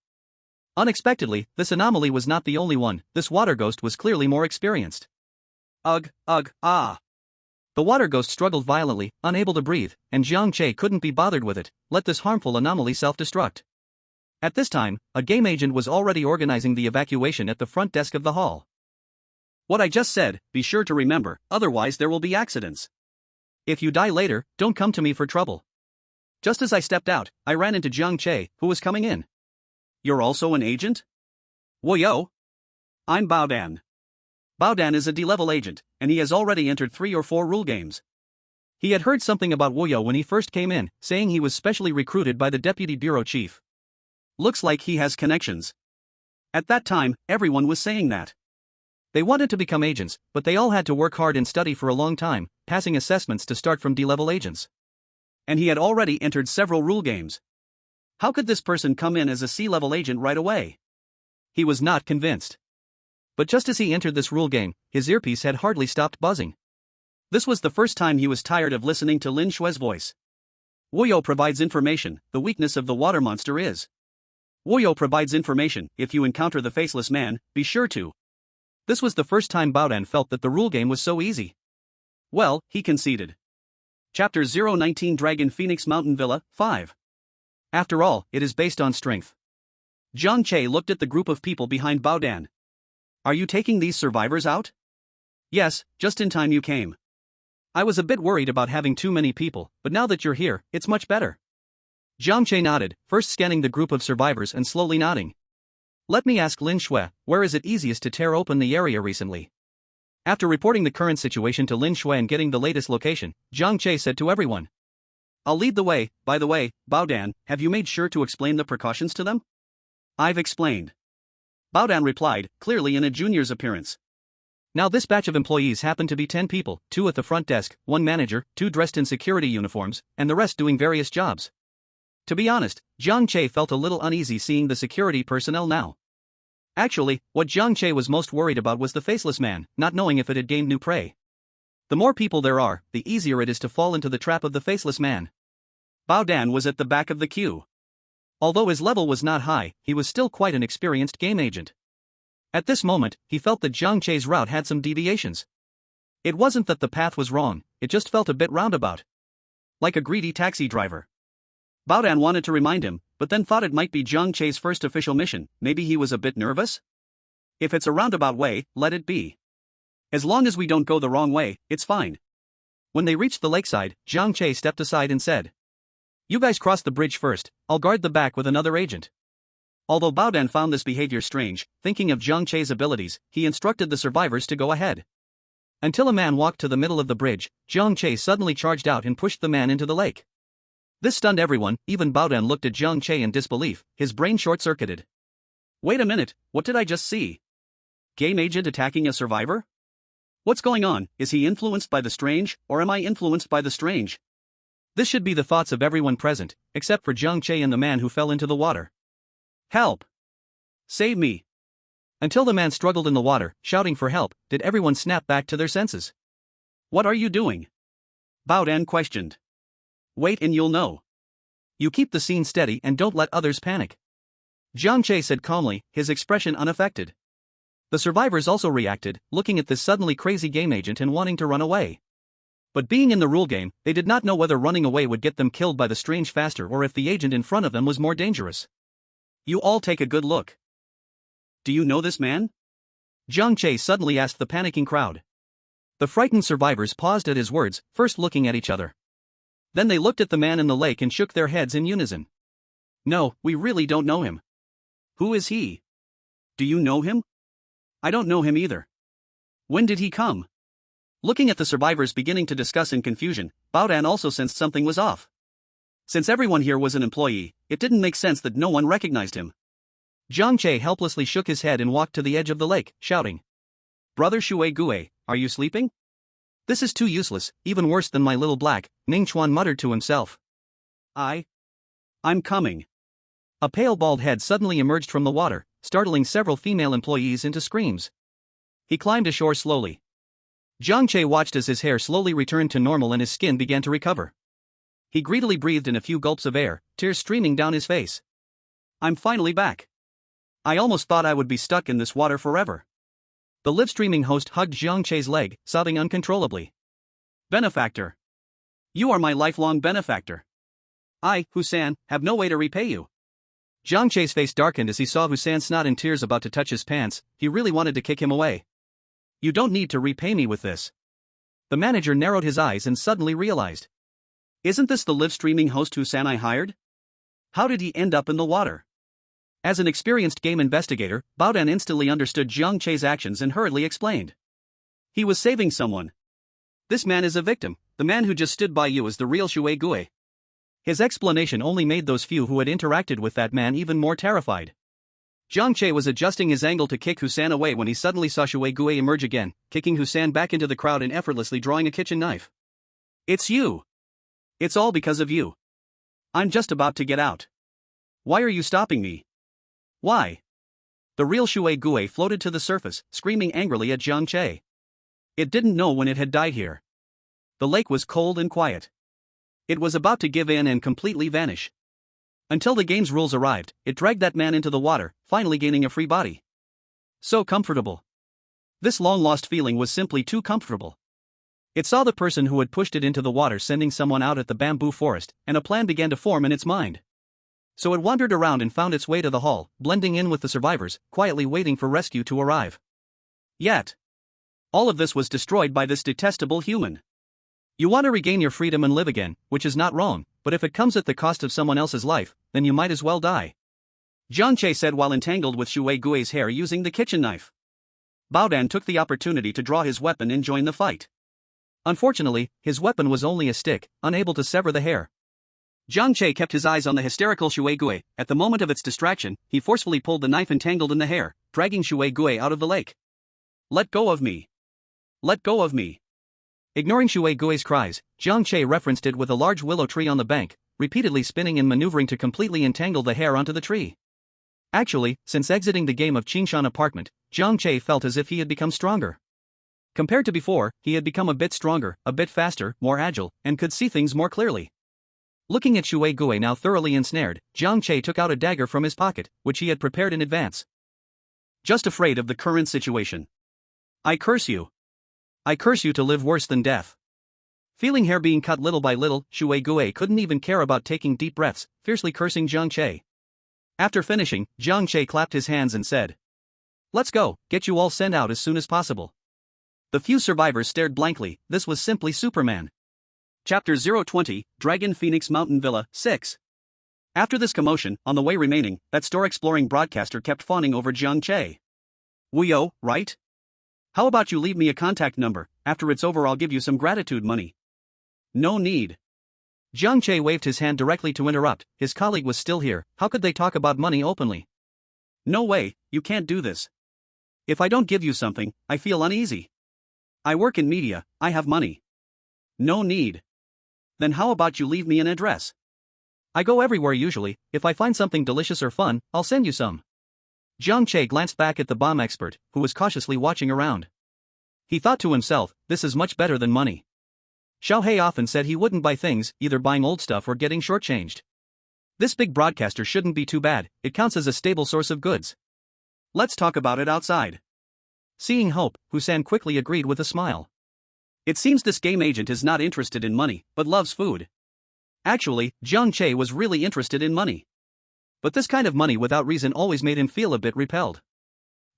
Unexpectedly, this anomaly was not the only one. This water ghost was clearly more experienced. Ugh, ah. The water ghost struggled violently, unable to breathe, and Jiang Che couldn't be bothered with it. Let this harmful anomaly self-destruct. At this time, a game agent was already organizing the evacuation at the front desk of the hall. What I just said, be sure to remember, otherwise there will be accidents. If you die later, don't come to me for trouble. Just as I stepped out, I ran into Jiang Che, who was coming in. You're also an agent? Woyo? I'm Bao Dan. Bao Dan is a D-level agent, and he has already entered 3 or 4 rule games. He had heard something about Woyo when he first came in, saying he was specially recruited by the deputy bureau chief. Looks like he has connections. At that time, everyone was saying that. They wanted to become agents, but they all had to work hard and study for a long time, passing assessments to start from D-level agents. And he had already entered several rule games. How could this person come in as a C-level agent right away? He was not convinced. But just as he entered this rule game, his earpiece had hardly stopped buzzing. This was the first time he was tired of listening to Lin Shue's voice. Woyo provides information. The weakness of the water monster is. Woyo provides information. If you encounter the faceless man, be sure to. This was the first time Bao Dan felt that the rule game was so easy. Well, he conceded. Chapter 019 Dragon Phoenix Mountain Villa, 5. After all, it is based on strength. Jiang Che looked at the group of people behind Bao Dan. Are you taking these survivors out? Yes, just in time you came. I was a bit worried about having too many people, but now that you're here, it's much better. Jiang Che nodded, first scanning the group of survivors and slowly nodding. Let me ask Lin Shui, where is it easiest to tear open the area recently? After reporting the current situation to Lin Shui and getting the latest location, Jiang Che said to everyone. I'll lead the way. By the way, Bao Dan, have you made sure to explain the precautions to them? I've explained. Bao Dan replied, clearly in a junior's appearance. Now this batch of employees happened to be 10 people, 2 at the front desk, 1 manager, 2 dressed in security uniforms, and the rest doing various jobs. To be honest, Jiang Che felt a little uneasy seeing the security personnel now. Actually, what Jiang Che was most worried about was the faceless man, not knowing if it had gained new prey. The more people there are, the easier it is to fall into the trap of the faceless man. Bao Dan was at the back of the queue. Although his level was not high, he was still quite an experienced game agent. At this moment, he felt that Jiang Che's route had some deviations. It wasn't that the path was wrong, it just felt a bit roundabout. Like a greedy taxi driver. Bao Dan wanted to remind him, but then thought it might be Jiang Che's first official mission. Maybe he was a bit nervous? If it's a roundabout way, let it be. As long as we don't go the wrong way, it's fine. When they reached the lakeside, Jiang Che stepped aside and said, You guys cross the bridge first, I'll guard the back with another agent. Although Bao Dan found this behavior strange, thinking of Jiang Che's abilities, he instructed the survivors to go ahead. Until a man walked to the middle of the bridge, Jiang Che suddenly charged out and pushed the man into the lake. This stunned everyone, even Bao Dan looked at Jiang Che in disbelief, his brain short-circuited. Wait a minute, what did I just see? Game agent attacking a survivor? What's going on? Is he influenced by the strange, or am I influenced by the strange? This should be the thoughts of everyone present, except for Jiang Che and the man who fell into the water. Help! Save me! Until the man struggled in the water, shouting for help, did everyone snap back to their senses. What are you doing? Bao Dan questioned. Wait and you'll know. You keep the scene steady and don't let others panic. Jiang Che said calmly, his expression unaffected. The survivors also reacted, looking at this suddenly crazy game agent and wanting to run away. But being in the rule game, they did not know whether running away would get them killed by the strange faster or if the agent in front of them was more dangerous. You all take a good look. Do you know this man? Jiang Che suddenly asked the panicking crowd. The frightened survivors paused at his words, first looking at each other. Then they looked at the man in the lake and shook their heads in unison. No, we really don't know him. Who is he? Do you know him? I don't know him either. When did he come? Looking at the survivors beginning to discuss in confusion, Bao Dan also sensed something was off. Since everyone here was an employee, it didn't make sense that no one recognized him. Jiang Che helplessly shook his head and walked to the edge of the lake, shouting. Brother Shui Gue, are you sleeping? This is too useless, even worse than my little black, Ning Chuan muttered to himself. I'm coming. A pale bald head suddenly emerged from the water, startling several female employees into screams. He climbed ashore slowly. Jiang Che watched as his hair slowly returned to normal and his skin began to recover. He greedily breathed in a few gulps of air, tears streaming down his face. I'm finally back. I almost thought I would be stuck in this water forever. The live-streaming host hugged Jiang Che's leg, sobbing uncontrollably. Benefactor. You are my lifelong benefactor. I, Husan, have no way to repay you. Jiang Che's face darkened as he saw Husan's snot and tears about to touch his pants. He really wanted to kick him away. You don't need to repay me with this. The manager narrowed his eyes and suddenly realized. Isn't this the live-streaming host Husan I hired? How did he end up in the water? As an experienced game investigator, Baodan instantly understood Jiang Che's actions and hurriedly explained. He was saving someone. This man is a victim. The man who just stood by you is the real Shui Gui. His explanation only made those few who had interacted with that man even more terrified. Jiang Che was adjusting his angle to kick Husan away when he suddenly saw Shui Gui emerge again, kicking Husan back into the crowd and effortlessly drawing a kitchen knife. It's you. It's all because of you. I'm just about to get out. Why are you stopping me? Why? The real Shui Gui floated to the surface, screaming angrily at Jiang Che. It didn't know when it had died here. The lake was cold and quiet. It was about to give in and completely vanish. Until the game's rules arrived, it dragged that man into the water, finally gaining a free body. So comfortable. This long-lost feeling was simply too comfortable. It saw the person who had pushed it into the water sending someone out at the bamboo forest, and a plan began to form in its mind. So it wandered around and found its way to the hall, blending in with the survivors, quietly waiting for rescue to arrive. Yet, all of this was destroyed by this detestable human. You want to regain your freedom and live again, which is not wrong, but if it comes at the cost of someone else's life, then you might as well die. Jiang Che said while entangled with Shui Gui's hair using the kitchen knife. Baodan took the opportunity to draw his weapon and join the fight. Unfortunately, his weapon was only a stick, unable to sever the hair. Jiang Che kept his eyes on the hysterical Shui Gui. At the moment of its distraction, he forcefully pulled the knife entangled in the hair, dragging Shui Gui out of the lake. Let go of me. Let go of me. Ignoring Shui Gui's cries, Jiang Che referenced it with a large willow tree on the bank, repeatedly spinning and maneuvering to completely entangle the hair onto the tree. Actually, since exiting the game of Qingshan Apartment, Jiang Che felt as if he had become stronger. Compared to before, he had become a bit stronger, a bit faster, more agile, and could see things more clearly. Looking at Shui Gui now thoroughly ensnared, Jiang Che took out a dagger from his pocket, which he had prepared in advance. Just afraid of the current situation. I curse you. I curse you to live worse than death. Feeling hair being cut little by little, Shui Gui couldn't even care about taking deep breaths, fiercely cursing Jiang Che. After finishing, Jiang Che clapped his hands and said, "Let's go, get you all sent out as soon as possible." The few survivors stared blankly. This was simply Superman. Chapter 020, Dragon Phoenix Mountain Villa, 6. After this commotion, on the way remaining, that store-exploring broadcaster kept fawning over Jiang Che. "Wuyo, right? How about you leave me a contact number, after it's over I'll give you some gratitude money." "No need." Jiang Che waved his hand directly to interrupt. His colleague was still here. How could they talk about money openly? "No way, you can't do this. If I don't give you something, I feel uneasy. I work in media, I have money." "No need." "Then how about you leave me an address? I go everywhere usually. If I find something delicious or fun, I'll send you some." Jiang Che glanced back at the bomb expert, who was cautiously watching around. He thought to himself, this is much better than money. Xiao He often said he wouldn't buy things, either buying old stuff or getting shortchanged. This big broadcaster shouldn't be too bad, it counts as a stable source of goods. Let's talk about it outside. Seeing hope, Husan quickly agreed with a smile. It seems this game agent is not interested in money, but loves food. Actually, Jiang Che was really interested in money. But this kind of money without reason always made him feel a bit repelled.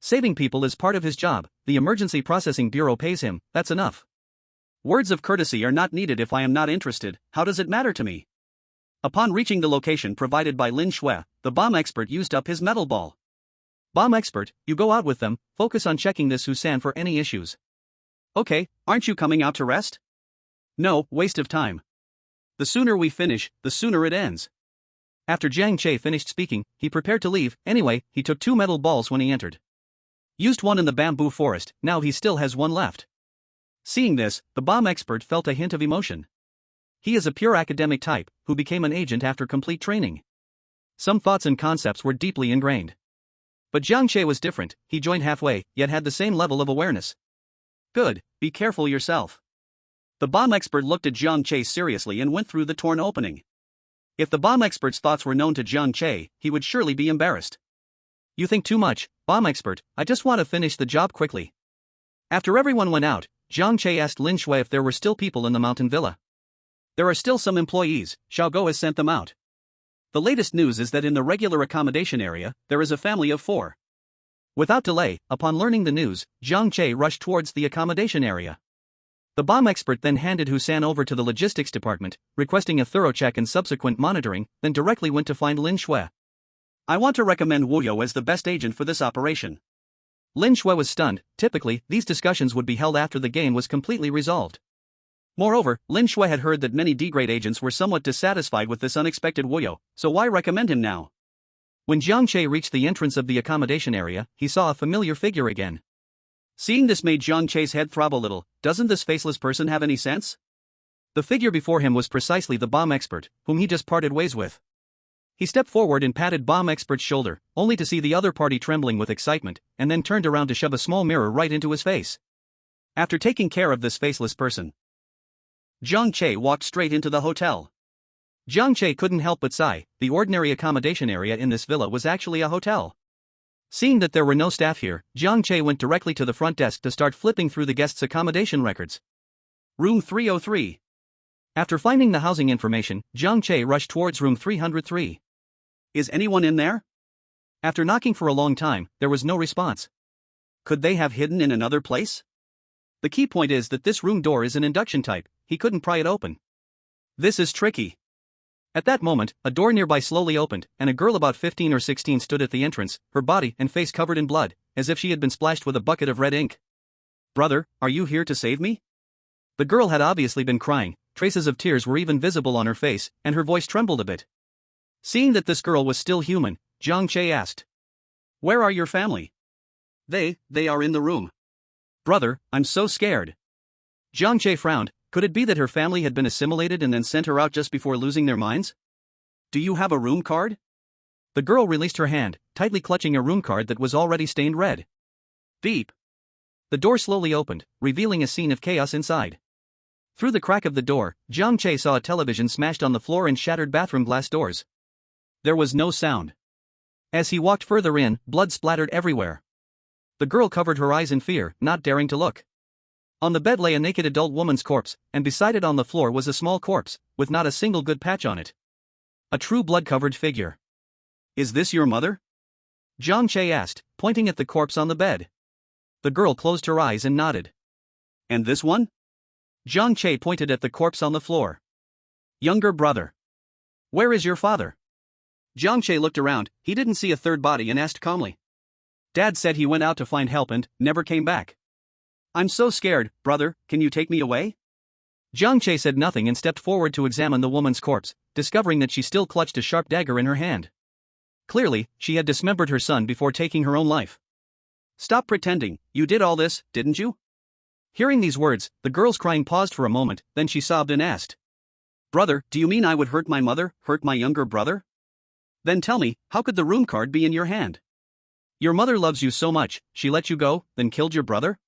Saving people is part of his job, the Emergency Processing Bureau pays him, that's enough. Words of courtesy are not needed if I am not interested, how does it matter to me? Upon reaching the location provided by Lin Shui, the bomb expert used up his metal ball. Bomb expert, you go out with them, focus on checking this Husan for any issues. Okay, aren't you coming out to rest? No, waste of time. The sooner we finish, the sooner it ends. After Jiang Che finished speaking, he prepared to leave. Anyway, he took 2 metal balls when he entered. Used one in the bamboo forest, now he still has one left. Seeing this, the bomb expert felt a hint of emotion. He is a pure academic type, who became an agent after complete training. Some thoughts and concepts were deeply ingrained. But Jiang Che was different, he joined halfway, yet had the same level of awareness. Good, be careful yourself. The bomb expert looked at Jiang Che seriously and went through the torn opening. If the bomb expert's thoughts were known to Jiang Che, he would surely be embarrassed. You think too much, bomb expert, I just want to finish the job quickly. After everyone went out, Jiang Che asked Lin Shui if there were still people in the mountain villa. There are still some employees, Xiao Go has sent them out. The latest news is that in the regular accommodation area, there is a family of 4. Without delay, upon learning the news, Jiang Che rushed towards the accommodation area. The bomb expert then handed Husan over to the logistics department, requesting a thorough check and subsequent monitoring, then directly went to find Lin Shui. I want to recommend Wu Yo as the best agent for this operation. Lin Shui was stunned. Typically, these discussions would be held after the game was completely resolved. Moreover, Lin Shui had heard that many D-grade agents were somewhat dissatisfied with this unexpected Wu Yo, so why recommend him now? When Jiang Che reached the entrance of the accommodation area, he saw a familiar figure again. Seeing this made Jiang Che's head throb a little. Doesn't this faceless person have any sense? The figure before him was precisely the bomb expert, whom he just parted ways with. He stepped forward and patted bomb expert's shoulder, only to see the other party trembling with excitement, and then turned around to shove a small mirror right into his face. After taking care of this faceless person, Jiang Che walked straight into the hotel. Jiang Che couldn't help but sigh. The ordinary accommodation area in this villa was actually a hotel. Seeing that there were no staff here, Jiang Che went directly to the front desk to start flipping through the guests' accommodation records. Room 303. After finding the housing information, Jiang Che rushed towards room 303. Is anyone in there? After knocking for a long time, there was no response. Could they have hidden in another place? The key point is that this room door is an induction type, he couldn't pry it open. This is tricky. At that moment, a door nearby slowly opened, and a girl about 15 or 16 stood at the entrance, her body and face covered in blood, as if she had been splashed with a bucket of red ink. Brother, are you here to save me? The girl had obviously been crying, traces of tears were even visible on her face, and her voice trembled a bit. Seeing that this girl was still human, Jiang Che asked. Where are your family? They are in the room. Brother, I'm so scared. Jiang Che frowned. Could it be that her family had been assimilated and then sent her out just before losing their minds? Do you have a room card? The girl released her hand, tightly clutching a room card that was already stained red. Beep. The door slowly opened, revealing a scene of chaos inside. Through the crack of the door, Jiang Che saw a television smashed on the floor and shattered bathroom glass doors. There was no sound. As he walked further in, blood splattered everywhere. The girl covered her eyes in fear, not daring to look. On the bed lay a naked adult woman's corpse, and beside it on the floor was a small corpse, with not a single good patch on it. A true blood-covered figure. Is this your mother? Jiang Che asked, pointing at the corpse on the bed. The girl closed her eyes and nodded. And this one? Jiang Che pointed at the corpse on the floor. Younger brother. Where is your father? Jiang Che looked around, he didn't see a third body and asked calmly. Dad said he went out to find help and never came back. I'm so scared, brother, can you take me away? Jiang Che said nothing and stepped forward to examine the woman's corpse, discovering that she still clutched a sharp dagger in her hand. Clearly, she had dismembered her son before taking her own life. Stop pretending, you did all this, didn't you? Hearing these words, the girl's crying paused for a moment, then she sobbed and asked. Brother, do you mean I would hurt my mother, hurt my younger brother? Then tell me, how could the room card be in your hand? Your mother loves you so much, she let you go, then killed your brother?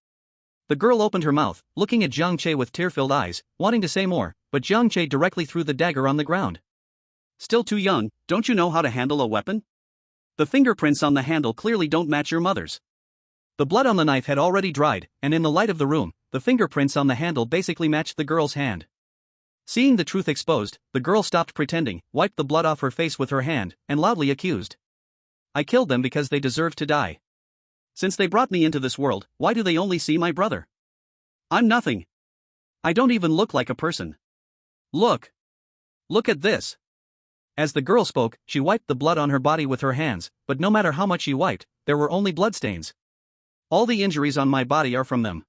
The girl opened her mouth, looking at Jiang Che with tear-filled eyes, wanting to say more, but Jiang Che directly threw the dagger on the ground. Still too young, don't you know how to handle a weapon? The fingerprints on the handle clearly don't match your mother's. The blood on the knife had already dried, and in the light of the room, the fingerprints on the handle basically matched the girl's hand. Seeing the truth exposed, the girl stopped pretending, wiped the blood off her face with her hand, and loudly accused. I killed them because they deserved to die. Since they brought me into this world, why do they only see my brother? I'm nothing. I don't even look like a person. Look. Look at this. As the girl spoke, she wiped the blood on her body with her hands, but no matter how much she wiped, there were only bloodstains. All the injuries on my body are from them.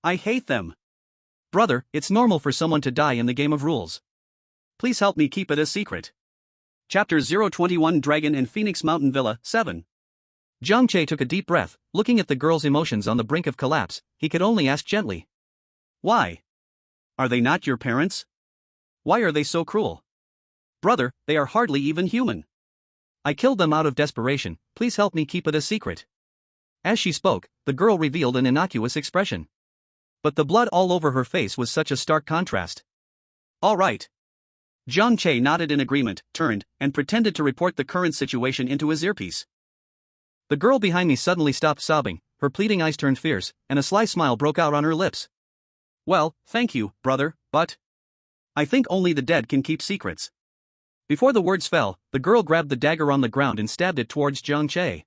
I hate them. Brother, it's normal for someone to die in the game of rules. Please help me keep it a secret. Chapter 021 Dragon and Phoenix Mountain Villa, 7. Jiang Che took a deep breath, looking at the girl's emotions on the brink of collapse, he could only ask gently. Why? Are they not your parents? Why are they so cruel? Brother, they are hardly even human. I killed them out of desperation, please help me keep it a secret. As she spoke, the girl revealed an innocuous expression. But the blood all over her face was such a stark contrast. All right. Jiang Che nodded in agreement, turned, and pretended to report the current situation into his earpiece. The girl behind me suddenly stopped sobbing, her pleading eyes turned fierce, and a sly smile broke out on her lips. Well, thank you, brother, but I think only the dead can keep secrets. Before the words fell, the girl grabbed the dagger on the ground and stabbed it towards Jiang Che.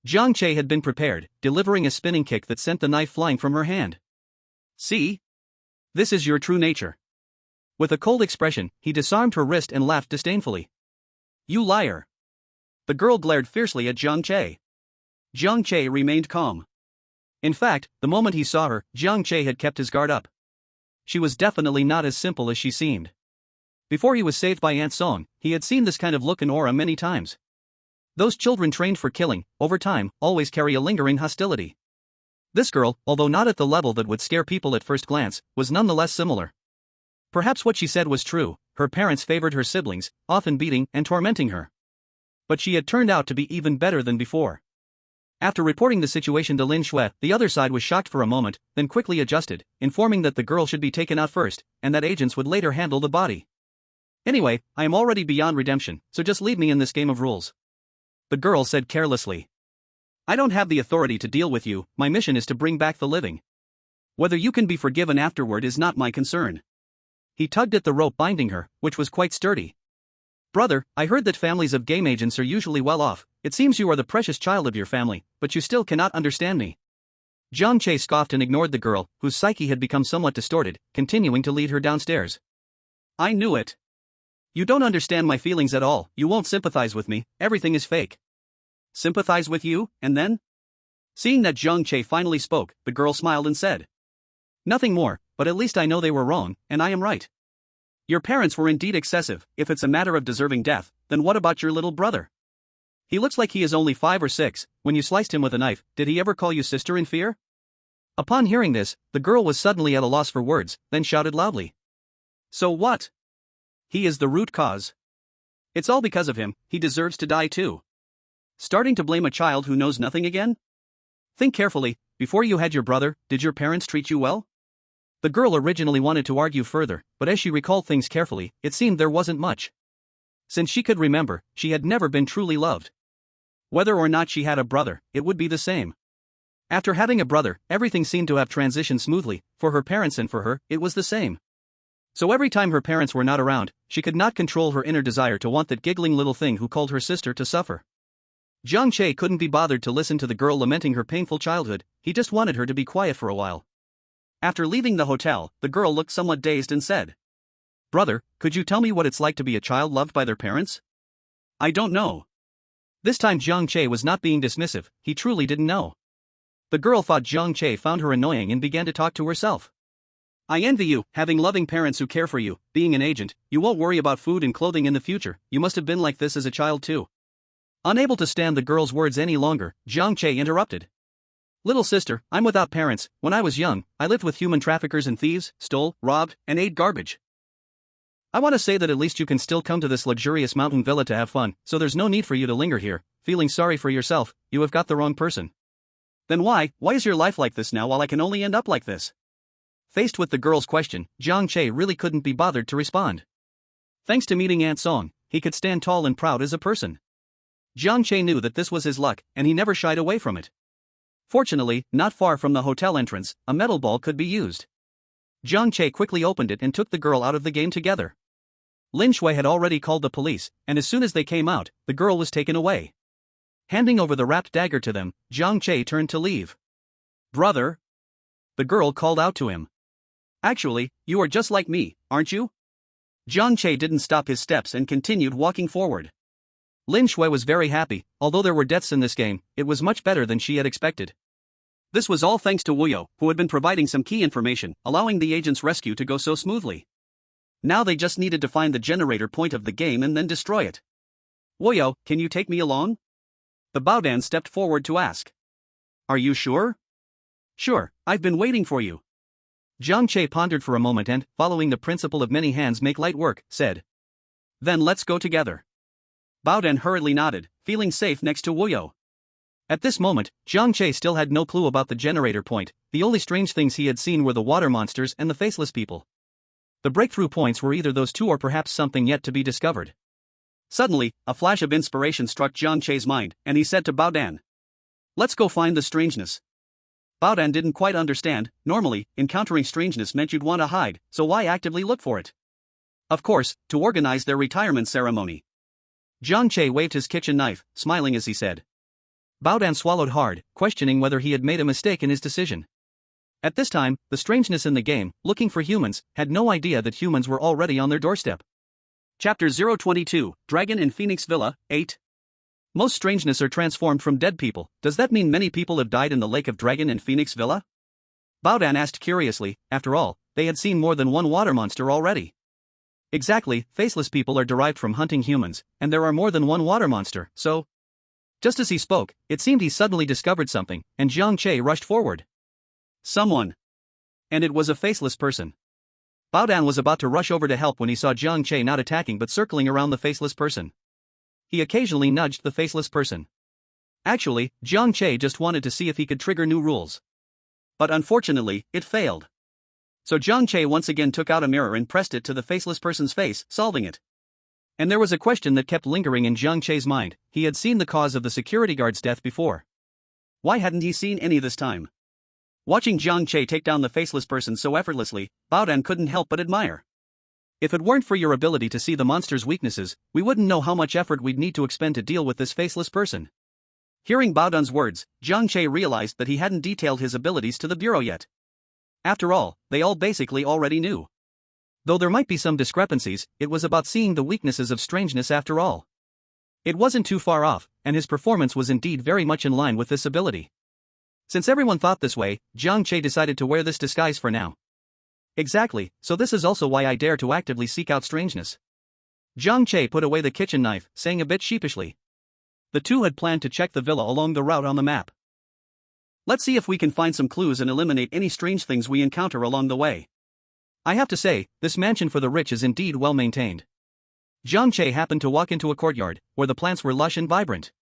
Jiang Che had been prepared, delivering a spinning kick that sent the knife flying from her hand. See? This is your true nature. With a cold expression, he disarmed her wrist and laughed disdainfully. You liar. The girl glared fiercely at Jiang Che. Jiang Che remained calm. In fact, the moment he saw her, Jiang Che had kept his guard up. She was definitely not as simple as she seemed. Before he was saved by Aunt Song, he had seen this kind of look and aura many times. Those children trained for killing, over time, always carry a lingering hostility. This girl, although not at the level that would scare people at first glance, was nonetheless similar. Perhaps what she said was true, her parents favored her siblings, often beating and tormenting her. But she had turned out to be even better than before. After reporting the situation to Lin Shui, the other side was shocked for a moment, then quickly adjusted, informing that the girl should be taken out first, and that agents would later handle the body. Anyway, I am already beyond redemption, so just leave me in this game of rules. The girl said carelessly. I don't have the authority to deal with you, my mission is to bring back the living. Whether you can be forgiven afterward is not my concern. He tugged at the rope binding her, which was quite sturdy. Brother, I heard that families of game agents are usually well off. It seems you are the precious child of your family, but you still cannot understand me. Jiang Che scoffed and ignored the girl, whose psyche had become somewhat distorted, continuing to lead her downstairs. I knew it. You don't understand my feelings at all, you won't sympathize with me, everything is fake. Sympathize with you, and then? Seeing that Jiang Che finally spoke, the girl smiled and said. Nothing more, but at least I know they were wrong, and I am right. Your parents were indeed excessive. If it's a matter of deserving death, then what about your little brother? He looks like he is only 5 or 6, when you sliced him with a knife, did he ever call you sister in fear? Upon hearing this, the girl was suddenly at a loss for words, then shouted loudly. So what? He is the root cause. It's all because of him, he deserves to die too. Starting to blame a child who knows nothing again? Think carefully, before you had your brother, did your parents treat you well? The girl originally wanted to argue further, but as she recalled things carefully, it seemed there wasn't much. Since she could remember, she had never been truly loved. Whether or not she had a brother, it would be the same. After having a brother, everything seemed to have transitioned smoothly, for her parents and for her, it was the same. So every time her parents were not around, she could not control her inner desire to want that giggling little thing who called her sister to suffer. Jiang Che couldn't be bothered to listen to the girl lamenting her painful childhood, he just wanted her to be quiet for a while. After leaving the hotel, the girl looked somewhat dazed and said, Brother, could you tell me what it's like to be a child loved by their parents? I don't know. This time Jiang Che was not being dismissive, he truly didn't know. The girl thought Jiang Che found her annoying and began to talk to herself. I envy you, having loving parents who care for you, being an agent, you won't worry about food and clothing in the future, you must have been like this as a child too. Unable to stand the girl's words any longer, Jiang Che interrupted. Little sister, I'm without parents. When I was young, I lived with human traffickers and thieves, stole, robbed, and ate garbage. I want to say that at least you can still come to this luxurious mountain villa to have fun, so there's no need for you to linger here, feeling sorry for yourself, you have got the wrong person. Then why is your life like this now while I can only end up like this? Faced with the girl's question, Jiang Che really couldn't be bothered to respond. Thanks to meeting Aunt Song, he could stand tall and proud as a person. Jiang Che knew that this was his luck, and he never shied away from it. Fortunately, not far from the hotel entrance, a metal ball could be used. Jiang Che quickly opened it and took the girl out of the game together. Lin Shui had already called the police, and as soon as they came out, the girl was taken away. Handing over the wrapped dagger to them, Jiang Che turned to leave. Brother? The girl called out to him. Actually, you are just like me, aren't you? Jiang Che didn't stop his steps and continued walking forward. Lin Shui was very happy, although there were deaths in this game, it was much better than she had expected. This was all thanks to Wu Yo, who had been providing some key information, allowing the agent's rescue to go so smoothly. Now they just needed to find the generator point of the game and then destroy it. Wu Yo, can you take me along? The Baodan stepped forward to ask. Are you sure? Sure, I've been waiting for you. Jiang Che pondered for a moment and, following the principle of many hands make light work, said. Then let's go together. Bao Dan hurriedly nodded, feeling safe next to Wu Yo. At this moment, Jiang Che still had no clue about the generator point. The only strange things he had seen were the water monsters and the faceless people. The breakthrough points were either those two or perhaps something yet to be discovered. Suddenly, a flash of inspiration struck Jiang Che's mind, and he said to Bao Dan, "Let's go find the strangeness." Bao Dan didn't quite understand. Normally, encountering strangeness meant you'd want to hide, so why actively look for it? Of course, to organize their retirement ceremony. Jiang Che waved his kitchen knife, smiling as he said. Bao Dan swallowed hard, questioning whether he had made a mistake in his decision. At this time, the strangeness in the game, looking for humans, had no idea that humans were already on their doorstep. Chapter 022, Dragon in Phoenix Villa, 8. Most strangeness are transformed from dead people. Does that mean many people have died in the Lake of Dragon in Phoenix Villa? Bao Dan asked curiously. After all, they had seen more than one water monster already. Exactly, faceless people are derived from hunting humans, and there are more than one water monster, so... Just as he spoke, it seemed he suddenly discovered something, and Jiang Che rushed forward. Someone. And it was a faceless person. Bao Dan was about to rush over to help when he saw Jiang Che not attacking but circling around the faceless person. He occasionally nudged the faceless person. Actually, Jiang Che just wanted to see if he could trigger new rules. But unfortunately, it failed. So Jiang Che once again took out a mirror and pressed it to the faceless person's face, solving it. And there was a question that kept lingering in Jiang Che's mind. He had seen the cause of the security guard's death before. Why hadn't he seen any this time? Watching Jiang Che take down the faceless person so effortlessly, Bao Dan couldn't help but admire. If it weren't for your ability to see the monster's weaknesses, we wouldn't know how much effort we'd need to expend to deal with this faceless person. Hearing Bao Dan's words, Jiang Che realized that he hadn't detailed his abilities to the bureau yet. After all, they all basically already knew. Though there might be some discrepancies, it was about seeing the weaknesses of strangeness after all. It wasn't too far off, and his performance was indeed very much in line with this ability. Since everyone thought this way, Jiang Che decided to wear this disguise for now. Exactly, so this is also why I dare to actively seek out strangeness. Jiang Che put away the kitchen knife, saying a bit sheepishly. The two had planned to check the villa along the route on the map. Let's see if we can find some clues and eliminate any strange things we encounter along the way. I have to say, this mansion for the rich is indeed well maintained. Jiang Che happened to walk into a courtyard, where the plants were lush and vibrant.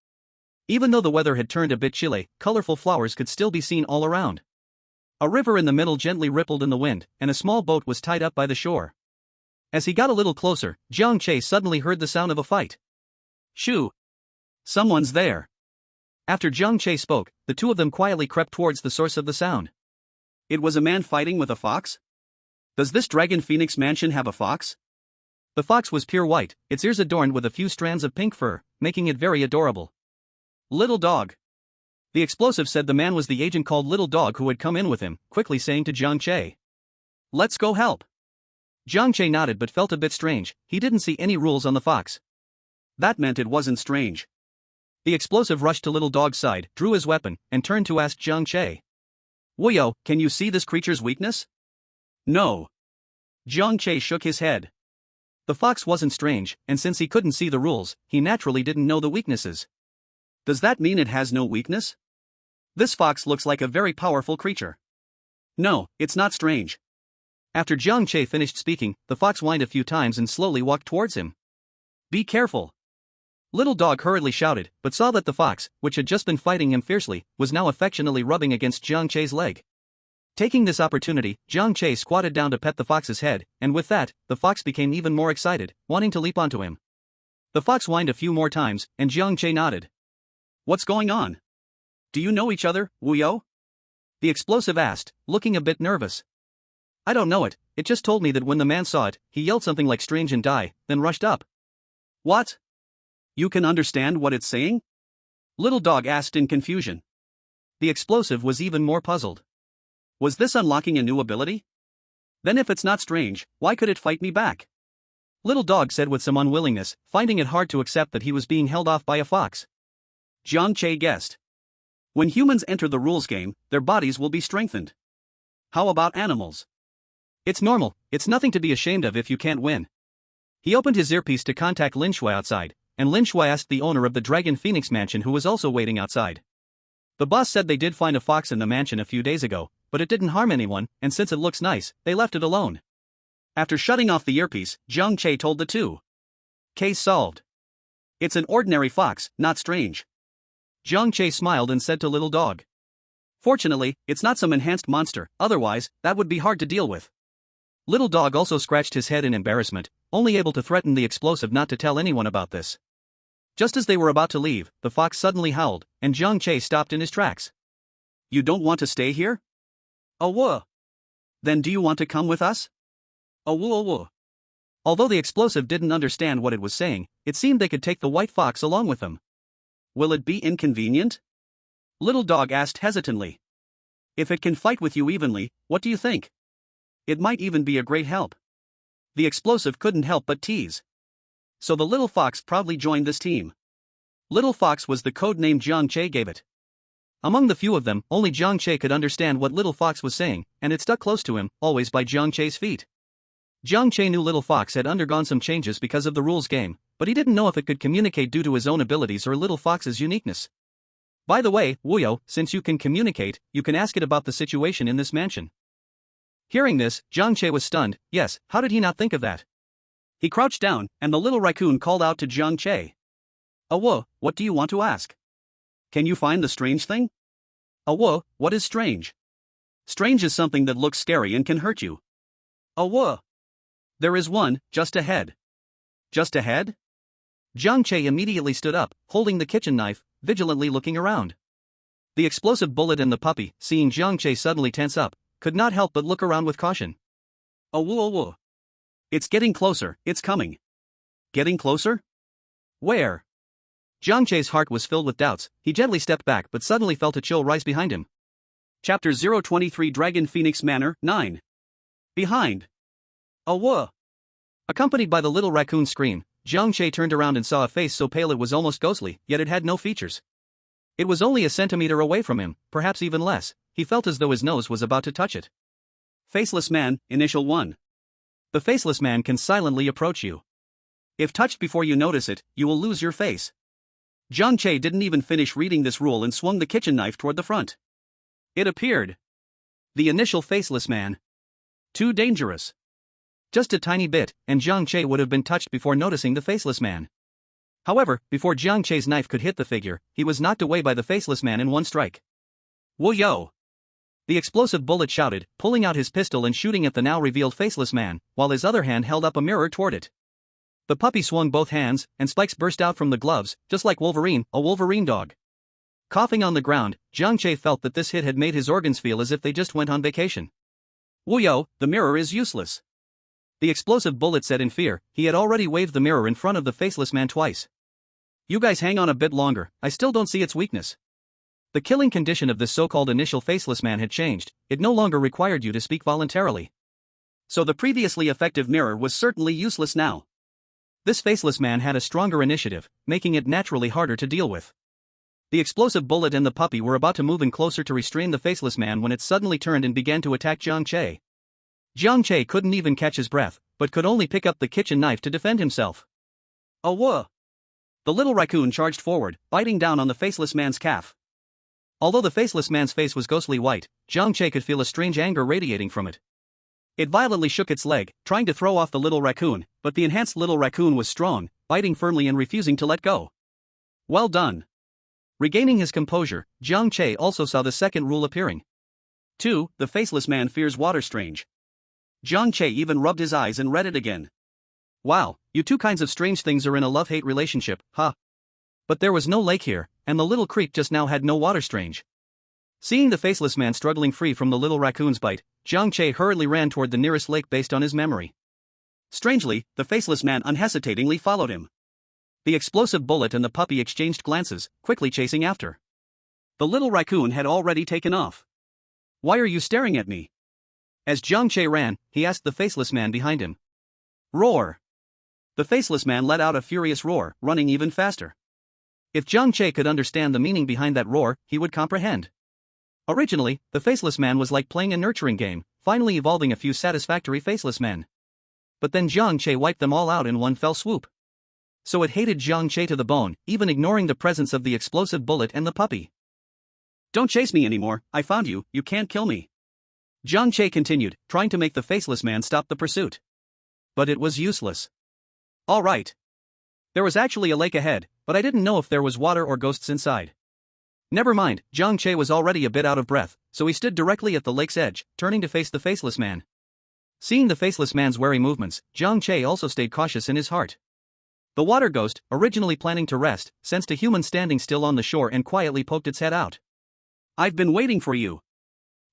Even though the weather had turned a bit chilly, colorful flowers could still be seen all around. A river in the middle gently rippled in the wind, and a small boat was tied up by the shore. As he got a little closer, Jiang Che suddenly heard the sound of a fight. Shoo! Someone's there. After Jiang Che spoke, the two of them quietly crept towards the source of the sound. It was a man fighting with a fox? Does this Dragon Phoenix mansion have a fox? The fox was pure white, its ears adorned with a few strands of pink fur, making it very adorable. Little dog. The explosive said the man was the agent called Little Dog who had come in with him, quickly saying to Jiang Che. Let's go help. Jiang Che nodded but felt a bit strange. He didn't see any rules on the fox. That meant it wasn't strange. The explosive rushed to Little Dog's side, drew his weapon, and turned to ask Jiang Che. Wu Yo, can you see this creature's weakness? No. Jiang Che shook his head. The fox wasn't strange, and since he couldn't see the rules, he naturally didn't know the weaknesses. Does that mean it has no weakness? This fox looks like a very powerful creature. No, it's not strange. After Jiang Che finished speaking, the fox whined a few times and slowly walked towards him. Be careful. Little Dog hurriedly shouted, but saw that the fox, which had just been fighting him fiercely, was now affectionately rubbing against Jiang Che's leg. Taking this opportunity, Jiang Che squatted down to pet the fox's head, and with that, the fox became even more excited, wanting to leap onto him. The fox whined a few more times, and Jiang Che nodded. What's going on? Do you know each other, Wu Yo? The explosive asked, looking a bit nervous. I don't know it, it just told me that when the man saw it, he yelled something like strange and die, then rushed up. What? You can understand what it's saying? Little Dog asked in confusion. The explosive was even more puzzled. Was this unlocking a new ability? Then if it's not strange, why could it fight me back? Little Dog said with some unwillingness, finding it hard to accept that he was being held off by a fox. Jiang Che guessed. When humans enter the rules game, their bodies will be strengthened. How about animals? It's normal, it's nothing to be ashamed of if you can't win. He opened his earpiece to contact Lin Shui outside, and Lin Shui asked the owner of the Dragon Phoenix mansion who was also waiting outside. The boss said they did find a fox in the mansion a few days ago, but it didn't harm anyone, and since it looks nice, they left it alone. After shutting off the earpiece, Jiang Che told the two. Case solved. It's an ordinary fox, not strange. Jiang Che smiled and said to Little Dog. Fortunately, it's not some enhanced monster, otherwise, that would be hard to deal with. Little Dog also scratched his head in embarrassment, only able to threaten the explosive not to tell anyone about this. Just as they were about to leave, the fox suddenly howled, and Jiang Che stopped in his tracks. You don't want to stay here? Oh whoa. Then do you want to come with us? Oh whoa whoa. Although the explosive didn't understand what it was saying, it seemed they could take the white fox along with them. Will it be inconvenient? Little Dog asked hesitantly. If it can fight with you evenly, what do you think? It might even be a great help. The explosive couldn't help but tease. So the little fox proudly joined this team. Little Fox was the code name Jiang Che gave it. Among the few of them, only Jiang Che could understand what Little Fox was saying, and it stuck close to him, always by Jiang Che's feet. Jiang Che knew Little Fox had undergone some changes because of the rules game, but he didn't know if it could communicate due to his own abilities or Little Fox's uniqueness. By the way, Wuyo, since you can communicate, you can ask it about the situation in this mansion. Hearing this, Jiang Che was stunned. Yes, how did he not think of that? He crouched down, and the little raccoon called out to Jiang Che. Oh whoa, what do you want to ask? Can you find the strange thing? Oh whoa, what is strange? Strange is something that looks scary and can hurt you. Oh whoa. There is one, just ahead. Just ahead? Jiang Che immediately stood up, holding the kitchen knife, vigilantly looking around. The explosive bullet and the puppy, seeing Jiang Che suddenly tense up, could not help but look around with caution. Oh whoa whoa. It's getting closer, it's coming. Getting closer? Where? Jiang Che's heart was filled with doubts. He gently stepped back but suddenly felt a chill rise behind him. Chapter 023 Dragon Phoenix Manor, 9. Behind. Oh whoa. Accompanied by the little raccoon's scream, Jiang Che turned around and saw a face so pale it was almost ghostly, yet it had no features. It was only a centimeter away from him, perhaps even less. He felt as though his nose was about to touch it. Faceless man, initial 1. The faceless man can silently approach you. If touched before you notice it, you will lose your face. Jiang Che didn't even finish reading this rule and swung the kitchen knife toward the front. It appeared. The initial faceless man. Too dangerous. Just a tiny bit, and Jiang Che would have been touched before noticing the faceless man. However, before Jiang Che's knife could hit the figure, he was knocked away by the faceless man in one strike. Whoa yo! The explosive bullet shouted, pulling out his pistol and shooting at the now revealed faceless man, while his other hand held up a mirror toward it. The puppy swung both hands, and spikes burst out from the gloves, just like Wolverine, a Wolverine dog. Coughing on the ground, Jiang Che felt that this hit had made his organs feel as if they just went on vacation. Wuyo, the mirror is useless. The explosive bullet said in fear. He had already waved the mirror in front of the faceless man twice. You guys hang on a bit longer, I still don't see its weakness. The killing condition of this so-called initial faceless man had changed. It no longer required you to speak voluntarily. So the previously effective mirror was certainly useless now. This faceless man had a stronger initiative, making it naturally harder to deal with. The explosive bullet and the puppy were about to move in closer to restrain the faceless man when it suddenly turned and began to attack Jiang Che. Jiang Che couldn't even catch his breath, but could only pick up the kitchen knife to defend himself. Oh whoa! The little raccoon charged forward, biting down on the faceless man's calf. Although the faceless man's face was ghostly white, Jiang Che could feel a strange anger radiating from it. It violently shook its leg, trying to throw off the little raccoon, but the enhanced little raccoon was strong, biting firmly and refusing to let go. Well done. Regaining his composure, Jiang Che also saw the second rule appearing. 2. The faceless man fears water strange. Jiang Che even rubbed his eyes and read it again. Wow, you two kinds of strange things are in a love-hate relationship, huh? But there was no lake here, and the little creek just now had no water strange. Seeing the faceless man struggling free from the little raccoon's bite, Jiang Che hurriedly ran toward the nearest lake based on his memory. Strangely, the faceless man unhesitatingly followed him. The explosive bullet and the puppy exchanged glances, quickly chasing after. The little raccoon had already taken off. Why are you staring at me? As Jiang Che ran, he asked the faceless man behind him. Roar! The faceless man let out a furious roar, running even faster. If Jiang Che could understand the meaning behind that roar, he would comprehend. Originally, the faceless man was like playing a nurturing game, finally evolving a few satisfactory faceless men. But then Jiang Che wiped them all out in one fell swoop. So it hated Jiang Che to the bone, even ignoring the presence of the explosive bullet and the puppy. Don't chase me anymore, I found you, you can't kill me. Jiang Che continued, trying to make the faceless man stop the pursuit. But it was useless. All right. There was actually a lake ahead, but I didn't know if there was water or ghosts inside. Never mind, Jiang Che was already a bit out of breath, so he stood directly at the lake's edge, turning to face the faceless man. Seeing the faceless man's wary movements, Jiang Che also stayed cautious in his heart. The water ghost, originally planning to rest, sensed a human standing still on the shore and quietly poked its head out. I've been waiting for you.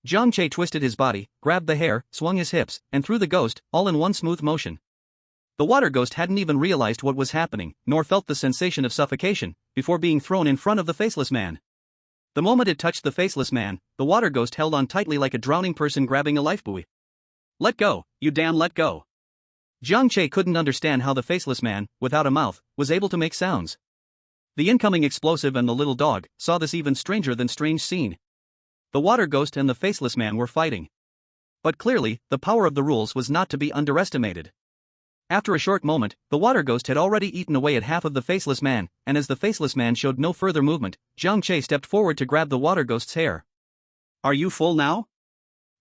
Jiang Che twisted his body, grabbed the hair, swung his hips, and threw the ghost, all in one smooth motion. The water ghost hadn't even realized what was happening, nor felt the sensation of suffocation, before being thrown in front of the faceless man. The moment it touched the faceless man, the water ghost held on tightly like a drowning person grabbing a lifebuoy. Let go, you damn let go. Jiang Che couldn't understand how the faceless man, without a mouth, was able to make sounds. The incoming explosive and the little dog saw this even stranger than strange scene. The water ghost and the faceless man were fighting. But clearly, the power of the rules was not to be underestimated. After a short moment, the water ghost had already eaten away at half of the faceless man, and as the faceless man showed no further movement, Jiang Che stepped forward to grab the water ghost's hair. Are you full now?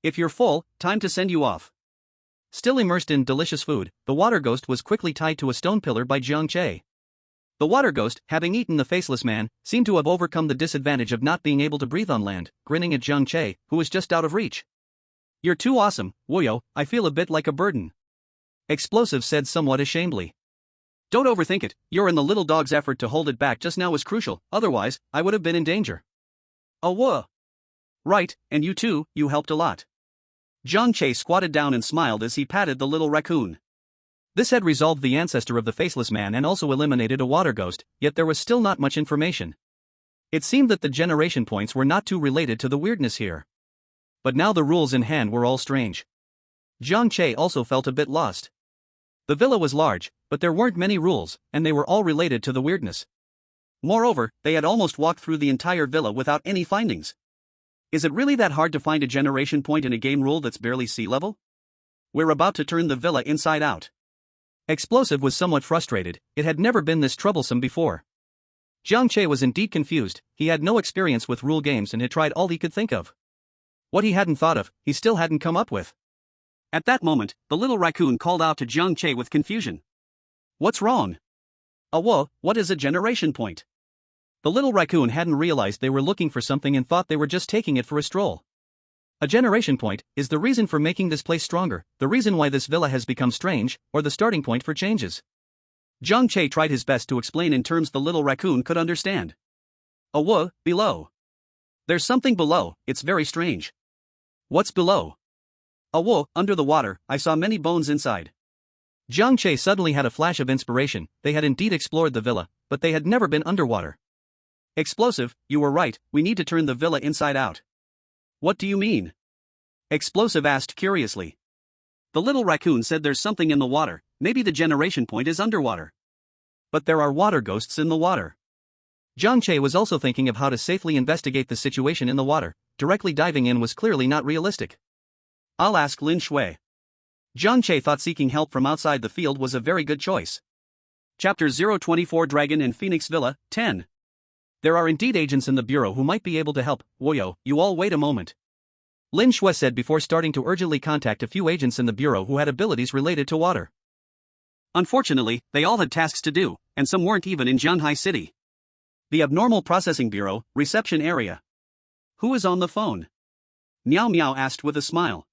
If you're full, time to send you off. Still immersed in delicious food, the water ghost was quickly tied to a stone pillar by Jiang Che. The water ghost, having eaten the faceless man, seemed to have overcome the disadvantage of not being able to breathe on land, grinning at Jiang Che, who was just out of reach. You're too awesome, Wuyo, I feel a bit like a burden. Explosive said somewhat ashamedly. Don't overthink it, you're in the little dog's effort to hold it back just now was crucial, otherwise, I would have been in danger. Oh whoa. Right, and you too, you helped a lot. Jiang Che squatted down and smiled as he patted the little raccoon. This had resolved the ancestor of the faceless man and also eliminated a water ghost, yet there was still not much information. It seemed that the generation points were not too related to the weirdness here. But now the rules in hand were all strange. Jiang Che also felt a bit lost. The villa was large, but there weren't many rules, and they were all related to the weirdness. Moreover, they had almost walked through the entire villa without any findings. Is it really that hard to find a generation point in a game rule that's barely sea level? We're about to turn the villa inside out. Explosive was somewhat frustrated, it had never been this troublesome before. Jiang Che was indeed confused, he had no experience with rule games and had tried all he could think of. What he hadn't thought of, he still hadn't come up with. At that moment, the little raccoon called out to Jiang Che with confusion. What's wrong? Whoa, what is a generation point? The little raccoon hadn't realized they were looking for something and thought they were just taking it for a stroll. A generation point is the reason for making this place stronger, the reason why this villa has become strange, or the starting point for changes. Jiang Che tried his best to explain in terms the little raccoon could understand. Whoa, below. There's something below, it's very strange. What's below? Whoa, under the water, I saw many bones inside. Jiang Che suddenly had a flash of inspiration, they had indeed explored the villa, but they had never been underwater. Explosive, you were right, we need to turn the villa inside out. What do you mean? Explosive asked curiously. The little raccoon said there's something in the water, maybe the generation point is underwater. But there are water ghosts in the water. Jiang Che was also thinking of how to safely investigate the situation in the water, directly diving in was clearly not realistic. I'll ask Lin Shui. Jiang Che thought seeking help from outside the field was a very good choice. Chapter 024 Dragon and Phoenix Villa, 10. There are indeed agents in the bureau who might be able to help, Woyo, you all wait a moment. Lin Shui said before starting to urgently contact a few agents in the bureau who had abilities related to water. Unfortunately, they all had tasks to do, and some weren't even in Jianhai City. The Abnormal Processing Bureau, reception area. Who is on the phone? Meow Meow asked with a smile.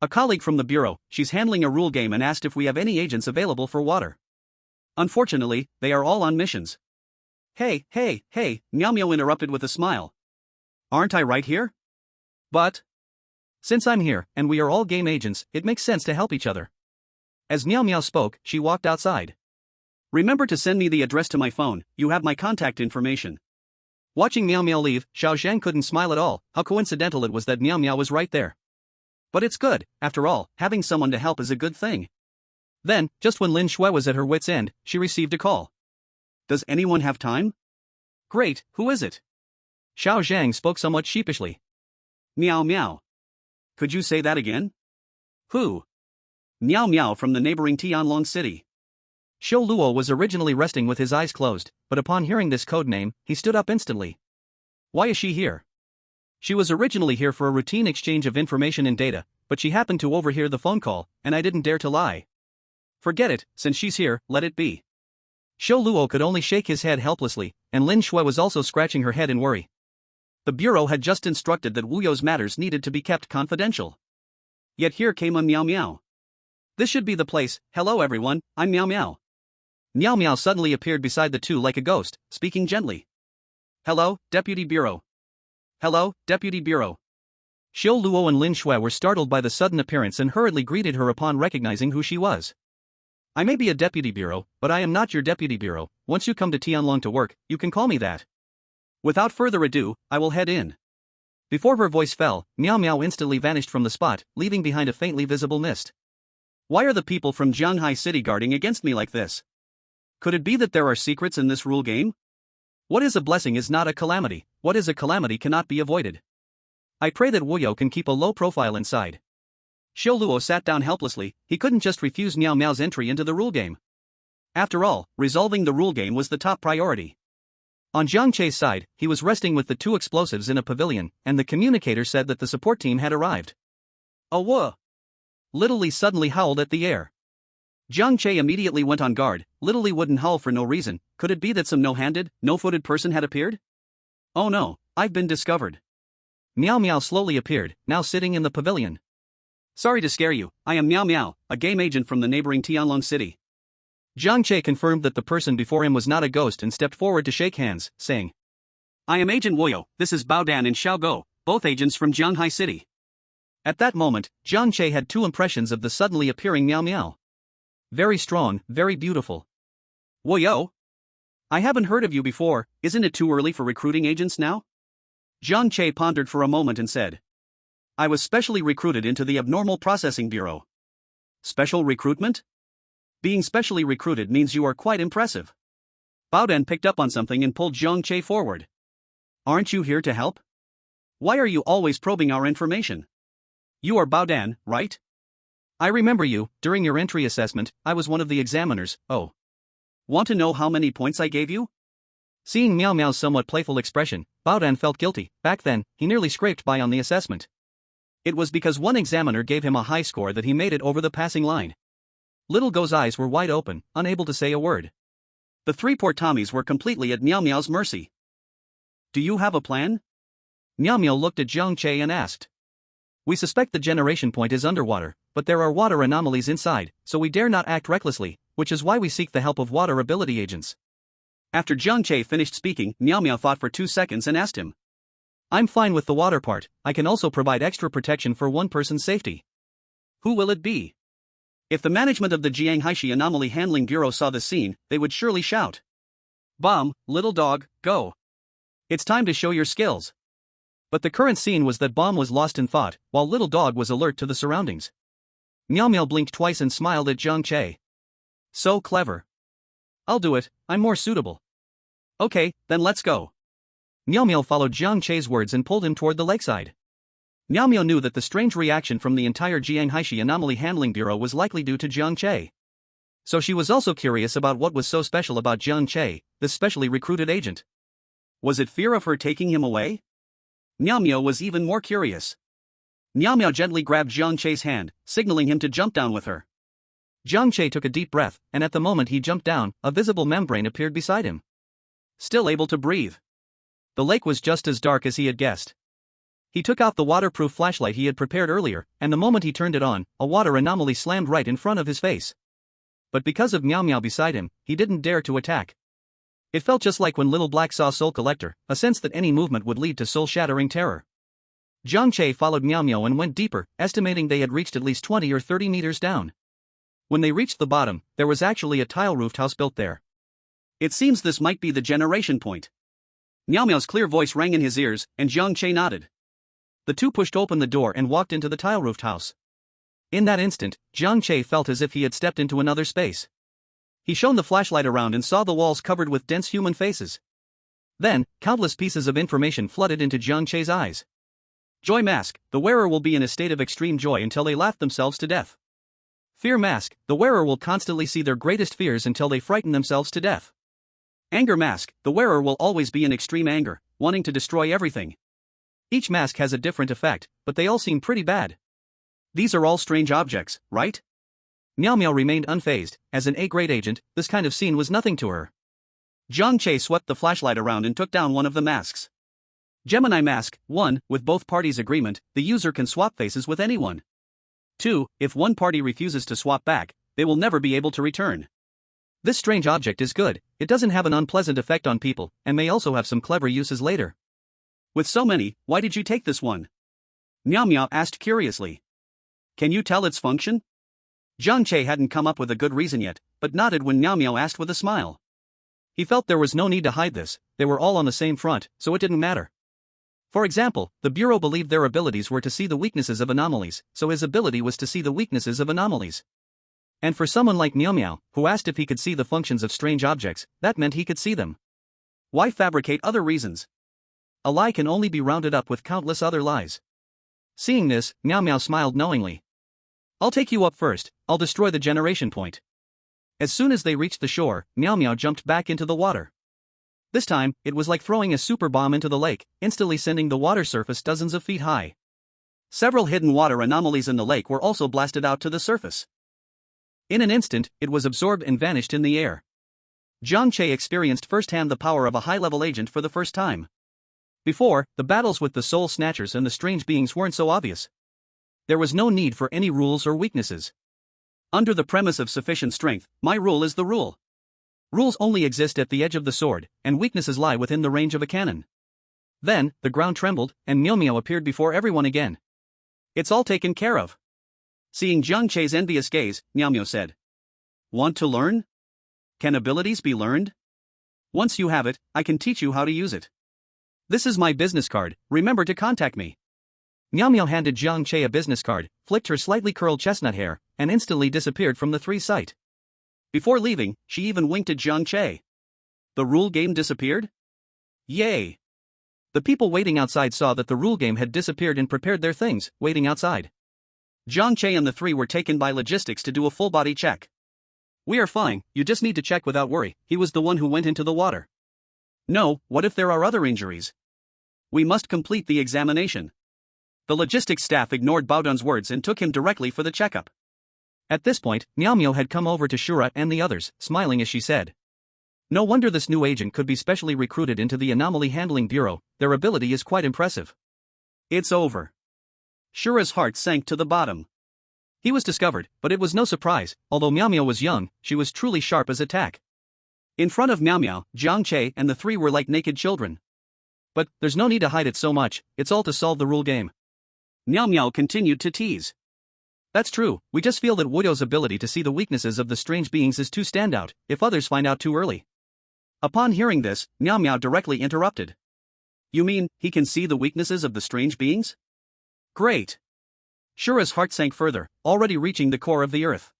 A colleague from the bureau, she's handling a rule game and asked if we have any agents available for water. Unfortunately, they are all on missions. Hey, Meow Meow interrupted with a smile. Aren't I right here? But since I'm here, and we are all game agents, it makes sense to help each other. As Meow Meow spoke, she walked outside. Remember to send me the address to my phone, you have my contact information. Watching Meow Meow leave, Xiao Zhang couldn't smile at all, how coincidental it was that Meow Meow was right there. But it's good, after all, having someone to help is a good thing. Then, just when Lin Shui was at her wit's end, she received a call. Does anyone have time? Great, who is it? Xiao Zhang spoke somewhat sheepishly. Meow Meow. Could you say that again? Who? Meow Meow from the neighboring Tianlong city. Shou Luo was originally resting with his eyes closed, but upon hearing this code name, he stood up instantly. Why is she here? She was originally here for a routine exchange of information and data, but she happened to overhear the phone call, and I didn't dare to lie. Forget it, since she's here, let it be. Xiao Luo could only shake his head helplessly, and Lin Shui was also scratching her head in worry. The bureau had just instructed that Wu You's matters needed to be kept confidential. Yet here came a Miao Miao. This should be the place. Hello everyone, I'm Miao Miao. Miao Miao suddenly appeared beside the two like a ghost, speaking gently. Hello, Deputy Bureau. Hello, Deputy Bureau. Xiao Luo and Lin Shui were startled by the sudden appearance and hurriedly greeted her upon recognizing who she was. I may be a Deputy Bureau, but I am not your Deputy Bureau. Once you come to Tianlong to work, you can call me that. Without further ado, I will head in. Before her voice fell, Miao Miao instantly vanished from the spot, leaving behind a faintly visible mist. Why are the people from Jianghai City guarding against me like this? Could it be that there are secrets in this rule game? What is a blessing is not a calamity, what is a calamity cannot be avoided. I pray that Wu You can keep a low profile inside. Xiao Luo sat down helplessly, he couldn't just refuse Miao Miao's entry into the rule game. After all, resolving the rule game was the top priority. On Jiang Che's side, he was resting with the two explosives in a pavilion, and the communicator said that the support team had arrived. Oh whoa! Little Li suddenly howled at the air. Jiang Che immediately went on guard. Little Li wouldn't howl for no reason. Could it be that some no-handed, no-footed person had appeared? Oh no, I've been discovered. Miao Miao slowly appeared, now sitting in the pavilion. Sorry to scare you, I am Miao Miao, a game agent from the neighboring Tianlong city. Jiang Che confirmed that the person before him was not a ghost and stepped forward to shake hands, saying, I am Agent Wu You, this is Bao Dan and Xiao Go, both agents from Jianghai City. At that moment, Jiang Che had two impressions of the suddenly appearing Miao Miao. Very strong, very beautiful. Wu You? I haven't heard of you before, isn't it too early for recruiting agents now? Jiang Che pondered for a moment and said, I was specially recruited into the Abnormal Processing Bureau. Special recruitment? Being specially recruited means you are quite impressive. Baodan picked up on something and pulled Jiang Che forward. Aren't you here to help? Why are you always probing our information? You are Baodan, right? I remember you, during your entry assessment, I was one of the examiners. Oh. Want to know how many points I gave you? Seeing Miao Miao's somewhat playful expression, Baodan felt guilty. Back then, he nearly scraped by on the assessment. It was because one examiner gave him a high score that he made it over the passing line. Little Go's eyes were wide open, unable to say a word. The three poor Tommies were completely at Miao Miao's mercy. Do you have a plan? Miao Miao looked at Jiang Che and asked. We suspect the generation point is underwater, but there are water anomalies inside, so we dare not act recklessly, which is why we seek the help of water ability agents. After Jiang Che finished speaking, Miao Miao thought for 2 seconds and asked him. I'm fine with the water part, I can also provide extra protection for one person's safety. Who will it be? If the management of the Jianghaishi Anomaly Handling Bureau saw the scene, they would surely shout. Bomb, little dog, go. It's time to show your skills. But the current scene was that Bomb was lost in thought, while little dog was alert to the surroundings. Miao Miao blinked twice and smiled at Jiang Che. So clever. I'll do it, I'm more suitable. Okay, then let's go. Miao Miao followed Jiang Che's words and pulled him toward the lakeside. Miao Miao knew that the strange reaction from the entire Jianghaishi Anomaly Handling Bureau was likely due to Jiang Che. So she was also curious about what was so special about Jiang Che, this specially recruited agent. Was it fear of her taking him away? Miao Miao was even more curious. Miao Miao gently grabbed Jiang Che's hand, signaling him to jump down with her. Jiang Che took a deep breath, and at the moment he jumped down, a visible membrane appeared beside him. Still able to breathe. The lake was just as dark as he had guessed. He took out the waterproof flashlight he had prepared earlier, and the moment he turned it on, a water anomaly slammed right in front of his face. But because of Miao Miao beside him, he didn't dare to attack. It felt just like when Little Black saw Soul Collector, a sense that any movement would lead to soul-shattering terror. Jiang Che followed Miao Miao and went deeper, estimating they had reached at least 20 or 30 meters down. When they reached the bottom, there was actually a tile-roofed house built there. It seems this might be the generation point. Miao Miao's clear voice rang in his ears, and Jiang Che nodded. The two pushed open the door and walked into the tile-roofed house. In that instant, Jiang Che felt as if he had stepped into another space. He shone the flashlight around and saw the walls covered with dense human faces. Then, countless pieces of information flooded into Jiang Che's eyes. Joy mask, the wearer will be in a state of extreme joy until they laugh themselves to death. Fear mask, the wearer will constantly see their greatest fears until they frighten themselves to death. Anger mask, the wearer will always be in extreme anger, wanting to destroy everything. Each mask has a different effect, but they all seem pretty bad. These are all strange objects, right? Meow Meow remained unfazed. As an A-grade agent, this kind of scene was nothing to her. Jiang Che swept the flashlight around and took down one of the masks. Gemini Mask. 1. With both parties' agreement, the user can swap faces with anyone. 2. If one party refuses to swap back, they will never be able to return. This strange object is good. It doesn't have an unpleasant effect on people, and may also have some clever uses later. With so many, why did you take this one? Meow Meow asked curiously. Can you tell its function? Jiang Che hadn't come up with a good reason yet, but nodded when Meow Meow asked with a smile. He felt there was no need to hide this. They were all on the same front, so it didn't matter. For example, the Bureau believed their abilities were to see the weaknesses of anomalies, so his ability was to see the weaknesses of anomalies. And for someone like Meow Meow, who asked if he could see the functions of strange objects, that meant he could see them. Why fabricate other reasons? A lie can only be rounded up with countless other lies. Seeing this, Meow Meow smiled knowingly. I'll take you up first. I'll destroy the generation point. As soon as they reached the shore, Meow Meow jumped back into the water. This time, it was like throwing a super bomb into the lake, instantly sending the water surface dozens of feet high. Several hidden water anomalies in the lake were also blasted out to the surface. In an instant, it was absorbed and vanished in the air. Jiang Che experienced firsthand the power of a high-level agent for the first time. Before, the battles with the soul snatchers and the strange beings weren't so obvious. There was no need for any rules or weaknesses. Under the premise of sufficient strength, my rule is the rule. Rules only exist at the edge of the sword, and weaknesses lie within the range of a cannon. Then, the ground trembled, and Meow Meow appeared before everyone again. It's all taken care of. Seeing Jiang Che's envious gaze, Meow Meow said. Want to learn? Can abilities be learned? Once you have it, I can teach you how to use it. This is my business card, remember to contact me. Meow Meow handed Jiang Che a business card, flicked her slightly curled chestnut hair, and instantly disappeared from the three's sight. Before leaving, she even winked at Jiang Che. The rule game disappeared? Yay! The people waiting outside saw that the rule game had disappeared and prepared their things, waiting outside. Jiang Che and the three were taken by logistics to do a full-body check. We are fine, you just need to check without worry. He was the one who went into the water. No, what if there are other injuries? We must complete the examination. The logistics staff ignored Baodun's words and took him directly for the checkup. At this point, Meow Meow had come over to Shura and the others, smiling as she said. No wonder this new agent could be specially recruited into the Anomaly Handling Bureau, their ability is quite impressive. It's over. Shura's heart sank to the bottom. He was discovered, but it was no surprise. Although Meow Meow was young, she was truly sharp as a tack. In front of Meow Meow, Jiang Che and the three were like naked children. But there's no need to hide it so much, it's all to solve the rule game. Meow Meow continued to tease. That's true, we just feel that Wuyo's ability to see the weaknesses of the strange beings is too standout, if others find out too early. Upon hearing this, Meow Meow directly interrupted. You mean, he can see the weaknesses of the strange beings? Great. Shura's heart sank further, already reaching the core of the earth.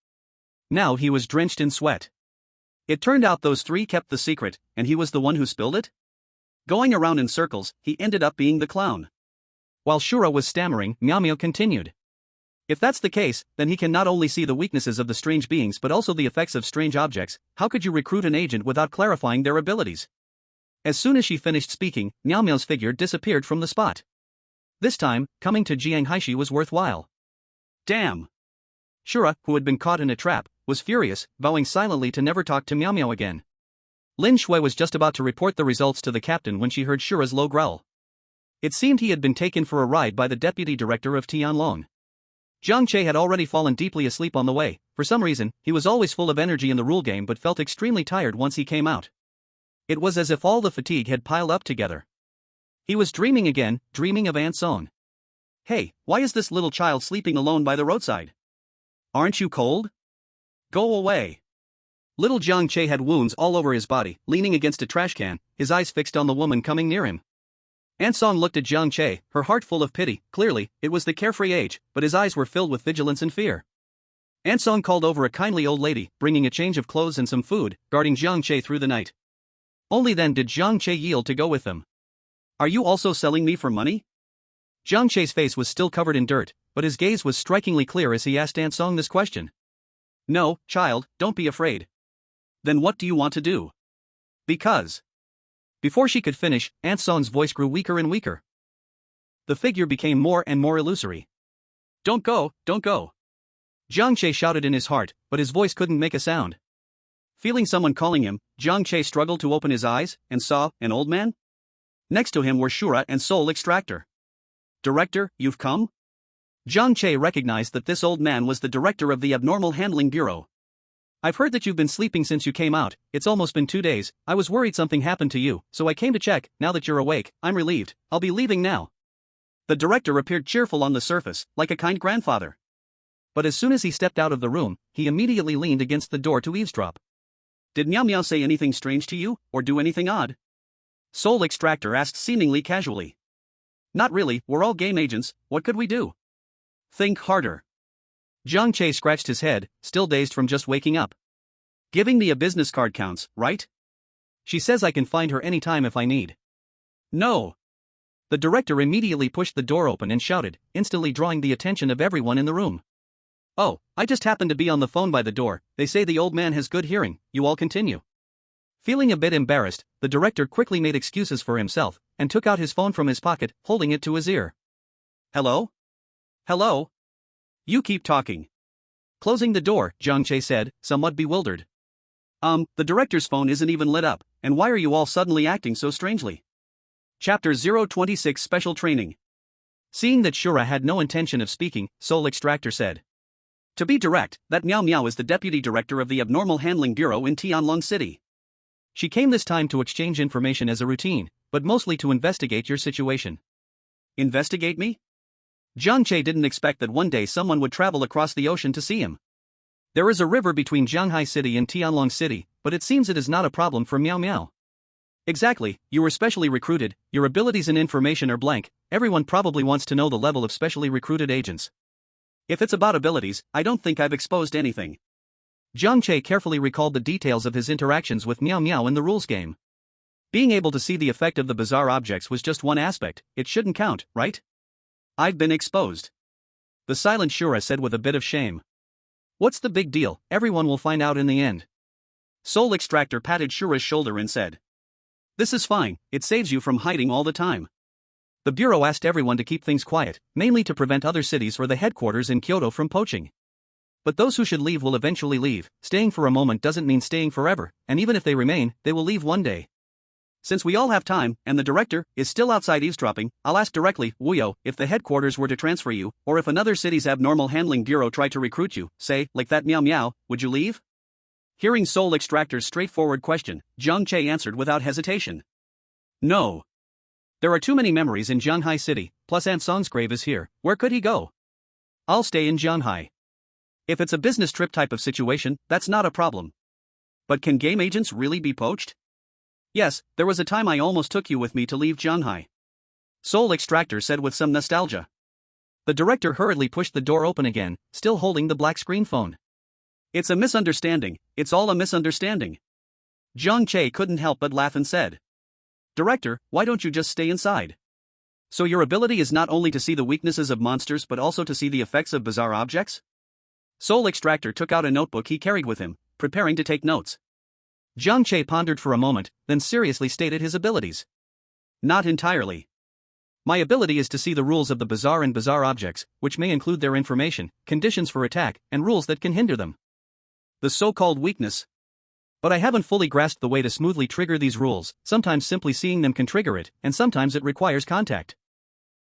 Now he was drenched in sweat. It turned out those three kept the secret, and he was the one who spilled it? Going around in circles, he ended up being the clown. While Shura was stammering, Meow Meow continued. If that's the case, then he can not only see the weaknesses of the strange beings but also the effects of strange objects. How could you recruit an agent without clarifying their abilities? As soon as she finished speaking, Meow Meow's figure disappeared from the spot. This time, coming to Jiang Haishi was worthwhile. Damn! Shura, who had been caught in a trap, was furious, vowing silently to never talk to Meow Meow again. Lin Shui was just about to report the results to the captain when she heard Shura's low growl. It seemed he had been taken for a ride by the deputy director of Tianlong. Jiang Che had already fallen deeply asleep on the way. For some reason, he was always full of energy in the rule game but felt extremely tired once he came out. It was as if all the fatigue had piled up together. He was dreaming again, dreaming of Aunt Song. Hey, why is this little child sleeping alone by the roadside? Aren't you cold? Go away. Little Jiang Che had wounds all over his body, leaning against a trash can, his eyes fixed on the woman coming near him. Aunt Song looked at Jiang Che, her heart full of pity. Clearly, it was the carefree age, but his eyes were filled with vigilance and fear. Aunt Song called over a kindly old lady, bringing a change of clothes and some food, guarding Jiang Che through the night. Only then did Jiang Che yield to go with them. Are you also selling me for money? Jiang Che's face was still covered in dirt, but his gaze was strikingly clear as he asked Aunt Song this question. No, child, don't be afraid. Then what do you want to do? Because. Before she could finish, Aunt Song's voice grew weaker and weaker. The figure became more and more illusory. Don't go, don't go. Jiang Che shouted in his heart, but his voice couldn't make a sound. Feeling someone calling him, Jiang Che struggled to open his eyes, and saw an old man? Next to him were Shura and Soul Extractor. Director, you've come? Jiang Che recognized that this old man was the director of the Abnormal Handling Bureau. I've heard that you've been sleeping since you came out. It's almost been 2 days. I was worried something happened to you, so I came to check. Now that you're awake, I'm relieved. I'll be leaving now. The director appeared cheerful on the surface, like a kind grandfather. But as soon as he stepped out of the room, he immediately leaned against the door to eavesdrop. Did Meow Meow say anything strange to you, or do anything odd? Soul Extractor asked seemingly casually. Not really, we're all game agents, what could we do? Think harder. Jiang Che scratched his head, still dazed from just waking up. Giving me a business card counts, right? She says I can find her anytime if I need. No. The director immediately pushed the door open and shouted, instantly drawing the attention of everyone in the room. Oh, I just happened to be on the phone by the door. They say the old man has good hearing. You all continue. Feeling a bit embarrassed, the director quickly made excuses for himself and took out his phone from his pocket, holding it to his ear. Hello? Hello? You keep talking. Closing the door, Jiang Che said, somewhat bewildered. The director's phone isn't even lit up, and why are you all suddenly acting so strangely? Chapter 026 Special Training. Seeing that Shura had no intention of speaking, Soul Extractor said. To be direct, that Meow Meow is the deputy director of the Abnormal Handling Bureau in Tianlong City. She came this time to exchange information as a routine, but mostly to investigate your situation. Investigate me? Jiang Che didn't expect that one day someone would travel across the ocean to see him. There is a river between Jianghai City and Tianlong City, but it seems it is not a problem for Meow Meow. Exactly, you were specially recruited, your abilities and information are blank, everyone probably wants to know the level of specially recruited agents. If it's about abilities, I don't think I've exposed anything. Jiang Che carefully recalled the details of his interactions with Meow Meow in the rules game. Being able to see the effect of the bizarre objects was just one aspect, it shouldn't count, right? I've been exposed. The silent Shura said with a bit of shame. What's the big deal, everyone will find out in the end. Soul Extractor patted Shura's shoulder and said. This is fine, it saves you from hiding all the time. The Bureau asked everyone to keep things quiet, mainly to prevent other cities or the headquarters in Kyoto from poaching. But those who should leave will eventually leave, staying for a moment doesn't mean staying forever, and even if they remain, they will leave one day. Since we all have time, and the director is still outside eavesdropping, I'll ask directly, Wuyo, if the headquarters were to transfer you, or if another city's Abnormal Handling Bureau tried to recruit you, say, like that Meow Meow, would you leave? Hearing Soul Extractor's straightforward question, Jiang Che answered without hesitation. No. There are too many memories in Jianghai City, plus Aunt Song's grave is here, where could he go? I'll stay in Jianghai. If it's a business trip type of situation, that's not a problem. But can game agents really be poached? Yes, there was a time I almost took you with me to leave Jianghai. Soul Extractor said with some nostalgia. The director hurriedly pushed the door open again, still holding the black screen phone. It's a misunderstanding, it's all a misunderstanding. Jiang Che couldn't help but laugh and said. Director, why don't you just stay inside? So your ability is not only to see the weaknesses of monsters but also to see the effects of bizarre objects? Soul Extractor took out a notebook he carried with him, preparing to take notes. Jiang Che pondered for a moment, then seriously stated his abilities. Not entirely. My ability is to see the rules of the bizarre and bizarre objects, which may include their information, conditions for attack, and rules that can hinder them. The so-called weakness. But I haven't fully grasped the way to smoothly trigger these rules, sometimes simply seeing them can trigger it, and sometimes it requires contact.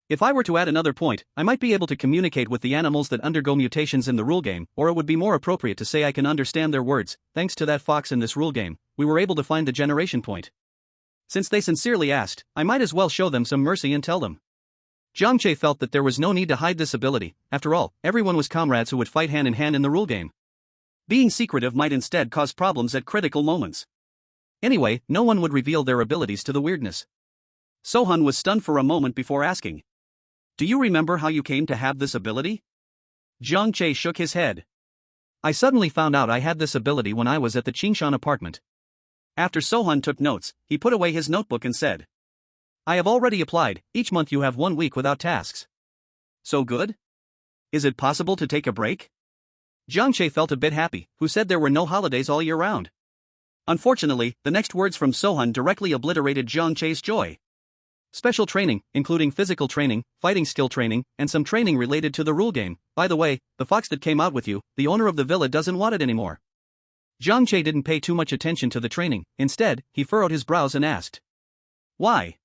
If I were to add another point, I might be able to communicate with the animals that undergo mutations in the rule game, or it would be more appropriate to say I can understand their words. Thanks to that fox in this rule game, we were able to find the generation point. Since they sincerely asked, I might as well show them some mercy and tell them. Jiang Che felt that there was no need to hide this ability, after all, everyone was comrades who would fight hand in hand in the rule game. Being secretive might instead cause problems at critical moments. Anyway, no one would reveal their abilities to the weirdness. Sohan was stunned for a moment before asking. Do you remember how you came to have this ability? Jiang Che shook his head. I suddenly found out I had this ability when I was at the Qingshan Apartment. After Sohan took notes, he put away his notebook and said. I have already applied, each month you have 1 week without tasks. So good? Is it possible to take a break? Jiang Che felt a bit happy, who said there were no holidays all year round. Unfortunately, the next words from Sohan directly obliterated Jiang Che's joy. Special training, including physical training, fighting skill training, and some training related to the rule game. By the way, the fox that came out with you, the owner of the villa doesn't want it anymore. Jiang Che didn't pay too much attention to the training. Instead, he furrowed his brows and asked. Why?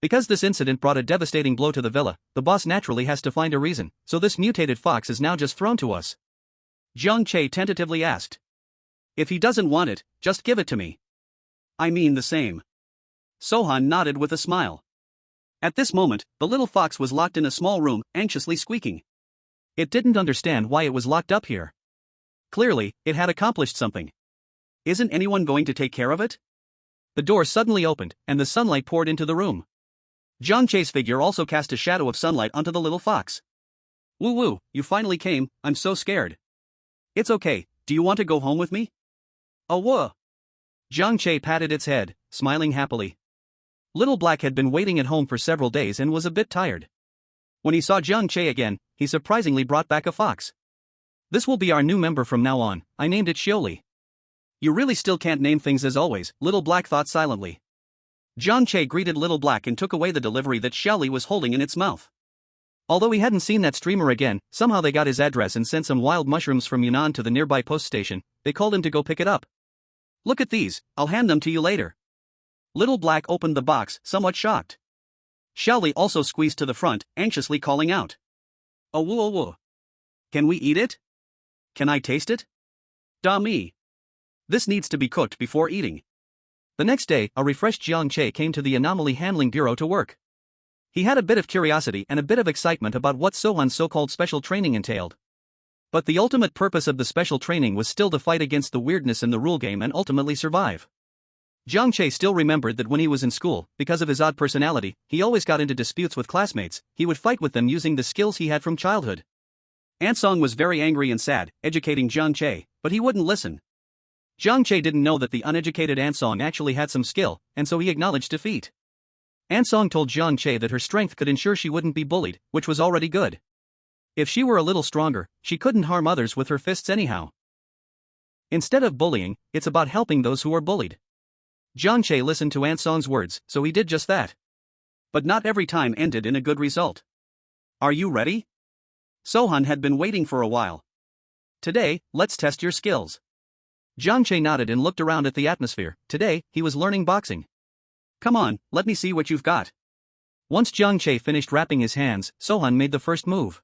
Because this incident brought a devastating blow to the villa, the boss naturally has to find a reason, so this mutated fox is now just thrown to us. Jiang Che tentatively asked. If he doesn't want it, just give it to me. I mean the same. Sohan nodded with a smile. At this moment, the little fox was locked in a small room, anxiously squeaking. It didn't understand why it was locked up here. Clearly, it had accomplished something. Isn't anyone going to take care of it? The door suddenly opened, and the sunlight poured into the room. Jiang Che's figure also cast a shadow of sunlight onto the little fox. Woo woo, you finally came, I'm so scared. It's okay, do you want to go home with me? Oh whoa. Jiang Che patted its head, smiling happily. Little Black had been waiting at home for several days and was a bit tired. When he saw Jiang Che again, he surprisingly brought back a fox. This will be our new member from now on, I named it Xioli. You really still can't name things as always, Little Black thought silently. Jiang Che greeted Little Black and took away the delivery that Xioli was holding in its mouth. Although he hadn't seen that streamer again, somehow they got his address and sent some wild mushrooms from Yunnan to the nearby post station. They called him to go pick it up. Look at these, I'll hand them to you later. Little Black opened the box, somewhat shocked. Xiaoli also squeezed to the front, anxiously calling out. Oh woo oh woo. Can we eat it? Can I taste it? Da me. This needs to be cooked before eating. The next day, a refreshed Jiang Che came to the Anomaly Handling Bureau to work. He had a bit of curiosity and a bit of excitement about what Sohan's so-called special training entailed. But the ultimate purpose of the special training was still to fight against the weirdness in the rule game and ultimately survive. Jiang Che still remembered that when he was in school, because of his odd personality, he always got into disputes with classmates. He would fight with them using the skills he had from childhood. Ansong was very angry and sad, educating Jiang Che, but he wouldn't listen. Jiang Che didn't know that the uneducated Ansong actually had some skill, and so he acknowledged defeat. Ansong told Jiang Che that her strength could ensure she wouldn't be bullied, which was already good. If she were a little stronger, she couldn't harm others with her fists anyhow. Instead of bullying, it's about helping those who are bullied. Jiang Che listened to Ansong's words, so he did just that. But not every time ended in a good result. Are you ready? Sohan had been waiting for a while. Today, let's test your skills. Jiang Che nodded and looked around at the atmosphere. Today, he was learning boxing. Come on, let me see what you've got. Once Jiang Che finished wrapping his hands, Sohan made the first move.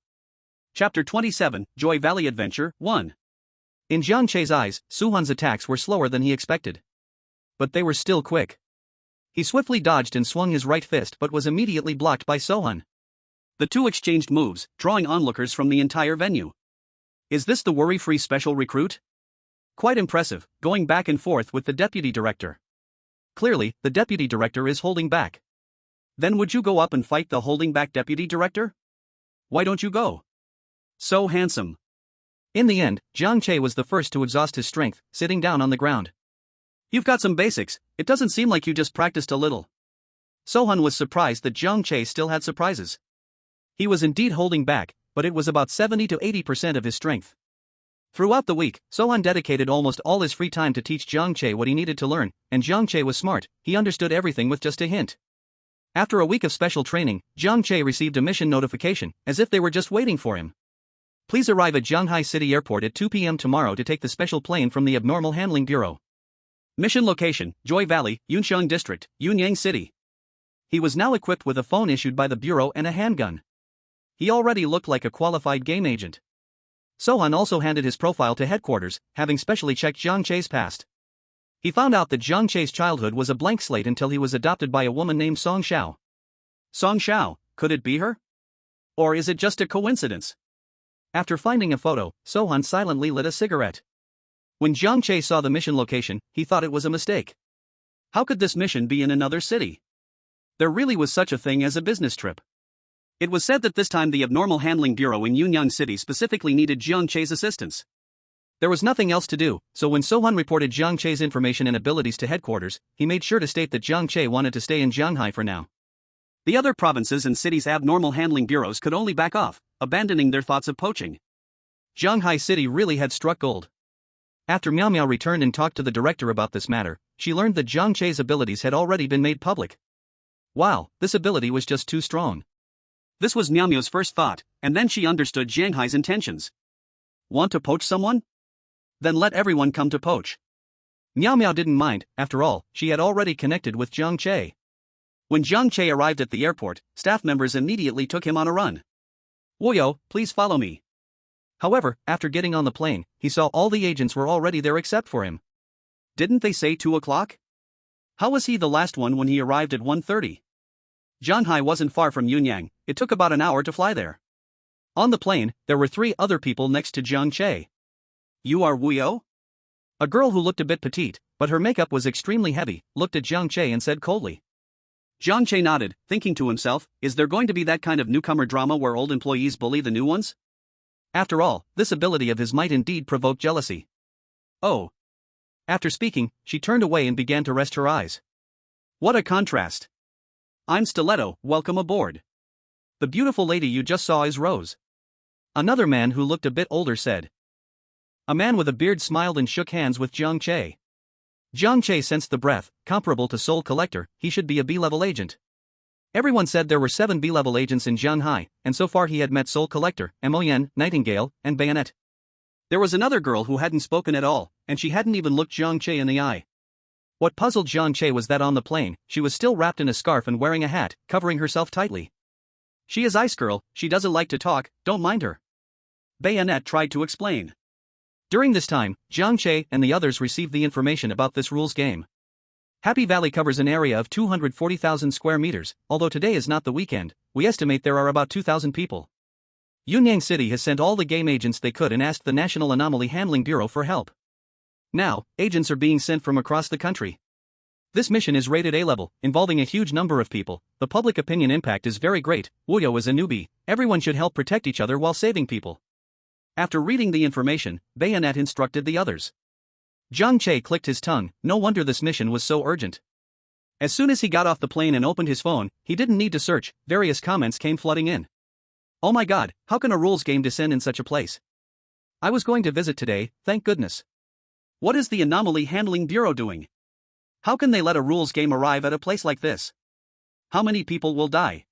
Chapter 27, Joy Valley Adventure, 1. In Jiang Che's eyes, Sohan's attacks were slower than he expected. But they were still quick. He swiftly dodged and swung his right fist but was immediately blocked by Sohan. The two exchanged moves, drawing onlookers from the entire venue. Is this the worry-free special recruit? Quite impressive, going back and forth with the deputy director. Clearly, the deputy director is holding back. Then would you go up and fight the holding back deputy director? Why don't you go? So handsome. In the end, Jiang Che was the first to exhaust his strength, sitting down on the ground. You've got some basics, it doesn't seem like you just practiced a little. Sohan was surprised that Jiang Che still had surprises. He was indeed holding back, but it was about 70 to 80% of his strength. Throughout the week, Sohan dedicated almost all his free time to teach Jiang Che what he needed to learn, and Jiang Che was smart, he understood everything with just a hint. After a week of special training, Jiang Che received a mission notification, as if they were just waiting for him. Please arrive at Shanghai City Airport at 2 p.m. tomorrow to take the special plane from the Abnormal Handling Bureau. Mission location, Joy Valley, Yunxiang District, Yunyang City. He was now equipped with a phone issued by the Bureau and a handgun. He already looked like a qualified game agent. Sohan also handed his profile to headquarters, having specially checked Jiang Che's past. He found out that Jiang Che's childhood was a blank slate until he was adopted by a woman named Song Xiao. Song Xiao, could it be her? Or is it just a coincidence? After finding a photo, Sohan silently lit a cigarette. When Jiang Che saw the mission location, he thought it was a mistake. How could this mission be in another city? There really was such a thing as a business trip. It was said that this time the Abnormal Handling Bureau in Yunyang City specifically needed Jiang Che's assistance. There was nothing else to do, so when Sohan reported Jiang Che's information and abilities to headquarters, he made sure to state that Jiang Che wanted to stay in Shanghai for now. The other provinces and cities' abnormal handling bureaus could only back off, abandoning their thoughts of poaching. Shanghai City really had struck gold. After Miao Miao returned and talked to the director about this matter, she learned that Jiang Che's abilities had already been made public. Wow, this ability was just too strong. This was Miao Miao's first thought, and then she understood Jiang Hai's intentions. Want to poach someone? Then let everyone come to poach. Miao Miao didn't mind, after all, she had already connected with Jiang Che. When Jiang Che arrived at the airport, staff members immediately took him on a run. Woyo, please follow me. However, after getting on the plane, he saw all the agents were already there except for him. Didn't they say 2 o'clock? How was he the last one when he arrived at 1:30? Jiang Hai wasn't far from Yunyang, it took about an hour to fly there. On the plane, there were 3 other people next to Jiang Che. You are Wu You? A girl who looked a bit petite, but her makeup was extremely heavy, looked at Jiang Che and said coldly. Jiang Che nodded, thinking to himself, is there going to be that kind of newcomer drama where old employees bully the new ones? After all, this ability of his might indeed provoke jealousy. Oh. After speaking, she turned away and began to rest her eyes. What a contrast. I'm Stiletto, welcome aboard. The beautiful lady you just saw is Rose. Another man who looked a bit older said. A man with a beard smiled and shook hands with Jiang Che. Jiang Che sensed the breath, comparable to Soul Collector, he should be a B-level agent. Everyone said there were 7 B-level agents in Shanghai, and so far he had met Soul Collector, Moyen, Nightingale, and Bayonet. There was another girl who hadn't spoken at all, and she hadn't even looked Jiang Che in the eye. What puzzled Jiang Che was that on the plane, she was still wrapped in a scarf and wearing a hat, covering herself tightly. She is Ice Girl, she doesn't like to talk, don't mind her. Bayonet tried to explain. During this time, Jiang Che and the others received the information about this rules game. Happy Valley covers an area of 240,000 square meters, although today is not the weekend, we estimate there are about 2,000 people. Yunyang City has sent all the game agents they could and asked the National Anomaly Handling Bureau for help. Now, agents are being sent from across the country. This mission is rated A-level, involving a huge number of people, the public opinion impact is very great, Wuyo is a newbie, everyone should help protect each other while saving people. After reading the information, Bayonet instructed the others. Jiang Che clicked his tongue, no wonder this mission was so urgent. As soon as he got off the plane and opened his phone, he didn't need to search, various comments came flooding in. Oh my god, how can a rules game descend in such a place? I was going to visit today, thank goodness. What is the Anomaly Handling Bureau doing? How can they let a rules game arrive at a place like this? How many people will die?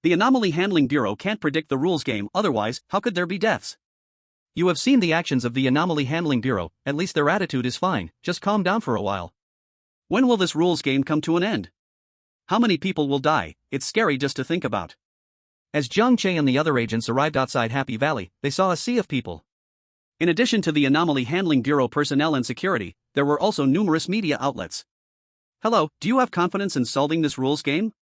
The Anomaly Handling Bureau can't predict the rules game, otherwise, how could there be deaths? You have seen the actions of the Anomaly Handling Bureau, at least their attitude is fine, just calm down for a while. When will this rules game come to an end? How many people will die? It's scary just to think about. As Jiang Che and the other agents arrived outside Happy Valley, they saw a sea of people. In addition to the Anomaly Handling Bureau personnel and security, there were also numerous media outlets. Hello, do you have confidence in solving this rules game?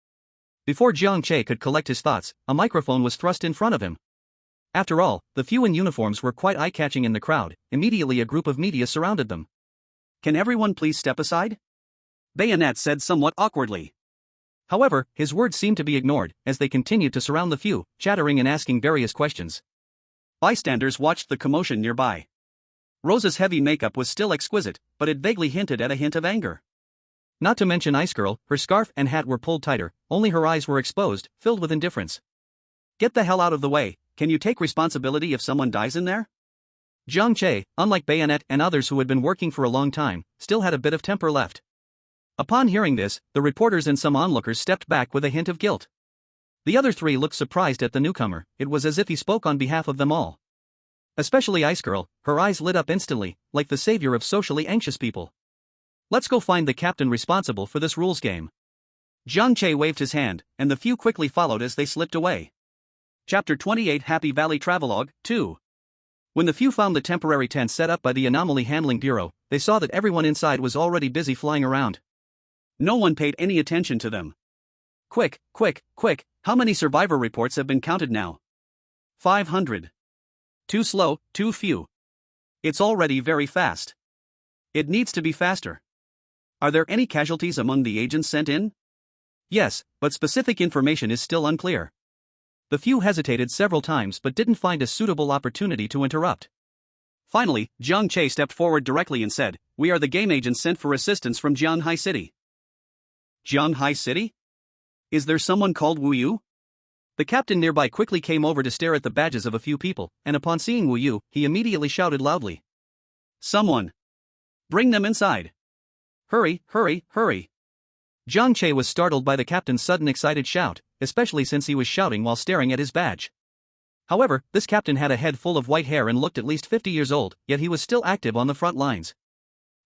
Before Jiang Che could collect his thoughts, a microphone was thrust in front of him. After all, the few in uniforms were quite eye-catching in the crowd, immediately a group of media surrounded them. Can everyone please step aside? Bayonet said somewhat awkwardly. However, his words seemed to be ignored, as they continued to surround the few, chattering and asking various questions. Bystanders watched the commotion nearby. Rosa's heavy makeup was still exquisite, but it vaguely hinted at a hint of anger. Not to mention Ice Girl, her scarf and hat were pulled tighter, only her eyes were exposed, filled with indifference. Get the hell out of the way, can you take responsibility if someone dies in there? Jiang Che, unlike Bayonet and others who had been working for a long time, still had a bit of temper left. Upon hearing this, the reporters and some onlookers stepped back with a hint of guilt. The other 3 looked surprised at the newcomer, it was as if he spoke on behalf of them all. Especially Ice Girl, her eyes lit up instantly, like the savior of socially anxious people. Let's go find the captain responsible for this rules game. Jiang Che waved his hand, and the few quickly followed as they slipped away. Chapter 28 Happy Valley Travelogue, 2. When the few found the temporary tent set up by the Anomaly Handling Bureau, they saw that everyone inside was already busy flying around. No one paid any attention to them. Quick, quick, quick, how many survivor reports have been counted now? 500. Too slow, too few. It's already very fast. It needs to be faster. Are there any casualties among the agents sent in? Yes, but specific information is still unclear. The few hesitated several times but didn't find a suitable opportunity to interrupt. Finally, Jiang Che stepped forward directly and said, "We are the game agents sent for assistance from Jianghai City." Jianghai City? Is there someone called Wu Yu? The captain nearby quickly came over to stare at the badges of a few people, and upon seeing Wu Yu, he immediately shouted loudly. "Someone! Bring them inside! Hurry, hurry, hurry!" Jiang Che was startled by the captain's sudden excited shout, especially since he was shouting while staring at his badge. However, this captain had a head full of white hair and looked at least 50 years old, yet he was still active on the front lines.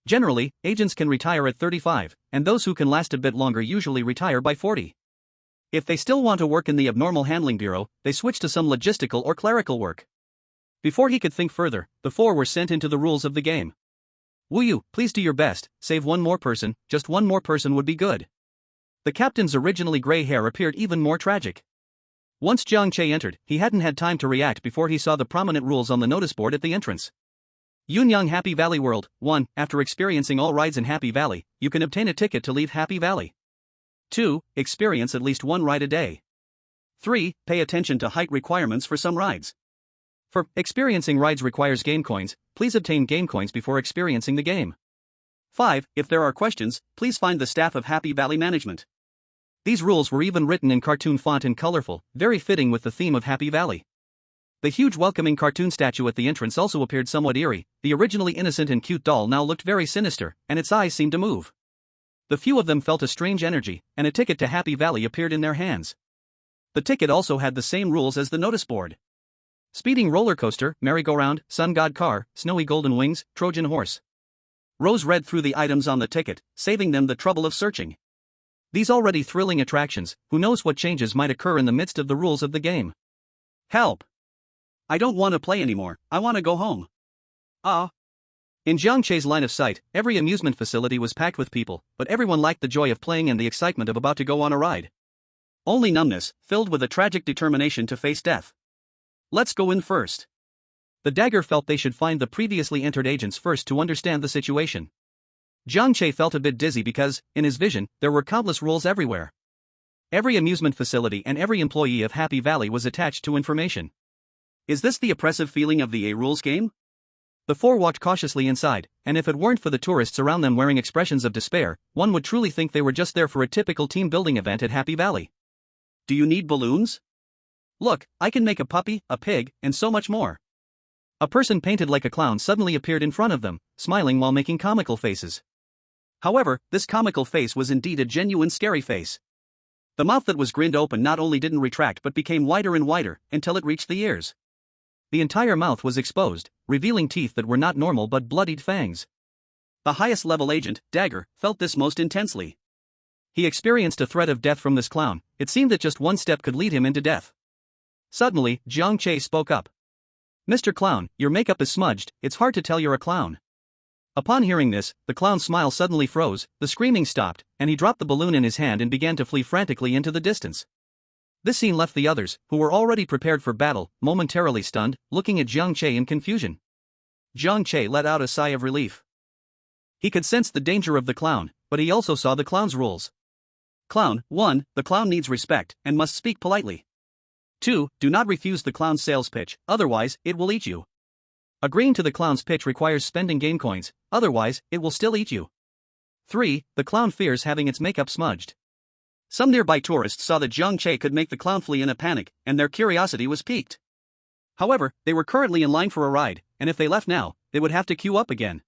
Generally, agents can retire at 35, and those who can last a bit longer usually retire by 40. If they still want to work in the abnormal handling bureau, they switch to some logistical or clerical work. Before he could think further, the four were sent into the rules of the game. Wu Yu, please do your best, save one more person, just one more person would be good. The captain's originally gray hair appeared even more tragic. Once Jiang Che entered, he hadn't had time to react before he saw the prominent rules on the notice board at the entrance. Yunyang Happy Valley World. 1. After experiencing all rides in Happy Valley, you can obtain a ticket to leave Happy Valley. 2. Experience at least one ride a day. 3. Pay attention to height requirements for some rides. For experiencing rides requires game coins, please obtain game coins before experiencing the game. 5. If there are questions, please find the staff of Happy Valley Management. These rules were even written in cartoon font and colorful, very fitting with the theme of Happy Valley. The huge welcoming cartoon statue at the entrance also appeared somewhat eerie. The originally innocent and cute doll now looked very sinister, and its eyes seemed to move. The few of them felt a strange energy, and a ticket to Happy Valley appeared in their hands. The ticket also had the same rules as the notice board. Speeding roller coaster, merry-go-round, sun god car, snowy golden wings, Trojan horse. Rose read through the items on the ticket, saving them the trouble of searching. These already thrilling attractions, who knows what changes might occur in the midst of the rules of the game. Help! I don't want to play anymore, I want to go home. In Jiang Che's line of sight, every amusement facility was packed with people, but everyone lacked the joy of playing and the excitement of about to go on a ride. Only numbness, filled with a tragic determination to face death. Let's go in first. The dagger felt they should find the previously entered agents first to understand the situation. Jiang Che felt a bit dizzy because, in his vision, there were countless rules everywhere. Every amusement facility and every employee of Happy Valley was attached to information. Is this the oppressive feeling of the A-Rules game? The four walked cautiously inside, and if it weren't for the tourists around them wearing expressions of despair, one would truly think they were just there for a typical team-building event at Happy Valley. Do you need balloons? Look, I can make a puppy, a pig, and so much more. A person painted like a clown suddenly appeared in front of them, smiling while making comical faces. However, this comical face was indeed a genuine scary face. The mouth that was grinned open not only didn't retract but became wider and wider, until it reached the ears. The entire mouth was exposed, revealing teeth that were not normal but bloodied fangs. The highest level agent, Dagger, felt this most intensely. He experienced a threat of death from this clown. It seemed that just one step could lead him into death. Suddenly, Jiang Che spoke up. Mr. Clown, your makeup is smudged, it's hard to tell you're a clown. Upon hearing this, the clown's smile suddenly froze, the screaming stopped, and he dropped the balloon in his hand and began to flee frantically into the distance. This scene left the others, who were already prepared for battle, momentarily stunned, looking at Jiang Che in confusion. Jiang Che let out a sigh of relief. He could sense the danger of the clown, but he also saw the clown's rules. Clown, 1. The clown needs respect, and must speak politely. 2. Do not refuse the clown's sales pitch, otherwise, it will eat you. Agreeing to the clown's pitch requires spending game coins, otherwise, it will still eat you. 3. The clown fears having its makeup smudged. Some nearby tourists saw that Jiang Che could make the clown flee in a panic, and their curiosity was piqued. However, they were currently in line for a ride, and if they left now, they would have to queue up again.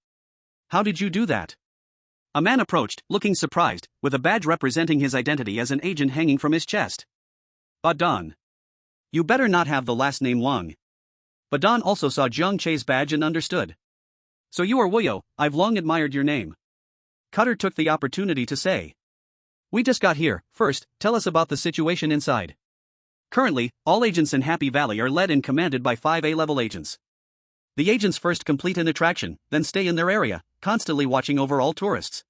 How did you do that? A man approached, looking surprised, with a badge representing his identity as an agent hanging from his chest. Badan. You better not have the last name Wang. Badan also saw Jiang Che's badge and understood. So you are Wuyo, I've long admired your name. Cutter took the opportunity to say. We just got here, first, tell us about the situation inside. Currently, all agents in Happy Valley are led and commanded by 5 A-level agents. The agents first complete an attraction, then stay in their area, constantly watching over all tourists.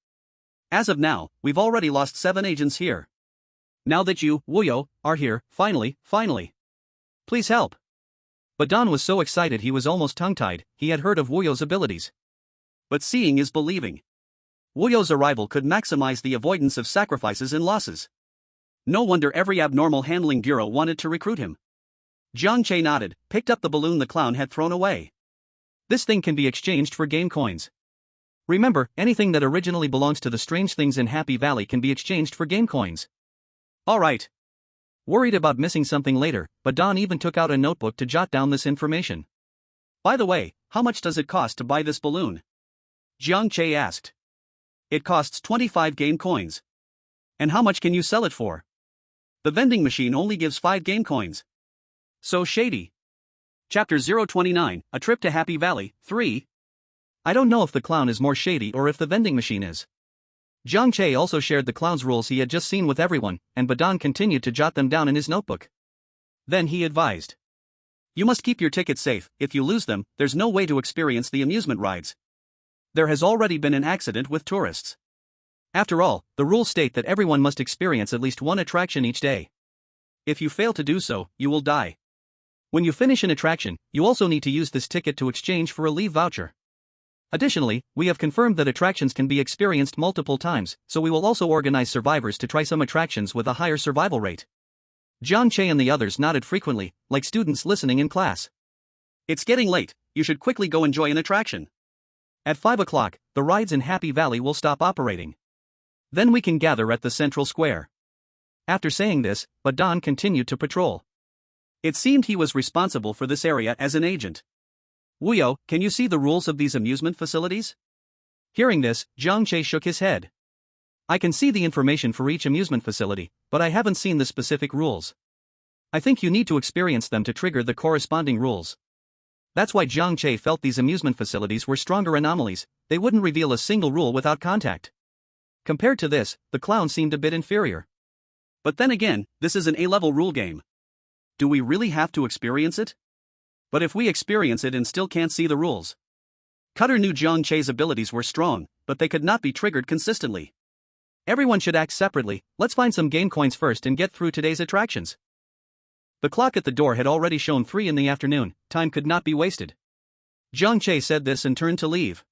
As of now, we've already lost 7 agents here. Now that you, Wuyo, are here, finally. Please help. Badan was so excited he was almost tongue-tied. He had heard of Wuyo's abilities. But seeing is believing. Wuyo's arrival could maximize the avoidance of sacrifices and losses. No wonder every abnormal handling bureau wanted to recruit him. Jiang Che nodded, picked up the balloon the clown had thrown away. This thing can be exchanged for game coins. Remember, anything that originally belongs to the strange things in Happy Valley can be exchanged for game coins. Alright. Worried about missing something later, Badan even took out a notebook to jot down this information. By the way, how much does it cost to buy this balloon? Jiang Che asked. It costs 25 game coins. And how much can you sell it for? The vending machine only gives 5 game coins. So shady. Chapter 029, A Trip to Happy Valley, 3. I don't know if the clown is more shady or if the vending machine is. Jiang Che also shared the clown's rules he had just seen with everyone, and Badan continued to jot them down in his notebook. Then he advised. You must keep your tickets safe. If you lose them, there's no way to experience the amusement rides. There has already been an accident with tourists. After all, the rules state that everyone must experience at least one attraction each day. If you fail to do so, you will die. When you finish an attraction, you also need to use this ticket to exchange for a leave voucher. Additionally, we have confirmed that attractions can be experienced multiple times, so we will also organize survivors to try some attractions with a higher survival rate. Jiang Che and the others nodded frequently, like students listening in class. It's getting late, you should quickly go enjoy an attraction. At 5 o'clock, the rides in Happy Valley will stop operating. Then we can gather at the central square. After saying this, Badan continued to patrol. It seemed he was responsible for this area as an agent. Wuyo, can you see the rules of these amusement facilities? Hearing this, Jiang Che shook his head. I can see the information for each amusement facility, but I haven't seen the specific rules. I think you need to experience them to trigger the corresponding rules. That's why Jiang Che felt these amusement facilities were stronger anomalies, they wouldn't reveal a single rule without contact. Compared to this, the clown seemed a bit inferior. But then again, this is an A-level rule game. Do we really have to experience it? But if we experience it and still can't see the rules. Cutter knew Jiang Che's abilities were strong, but they could not be triggered consistently. Everyone should act separately. Let's find some game coins first and get through today's attractions. The clock at the door had already shown 3 in the afternoon, time could not be wasted. Jiang Che said this and turned to leave.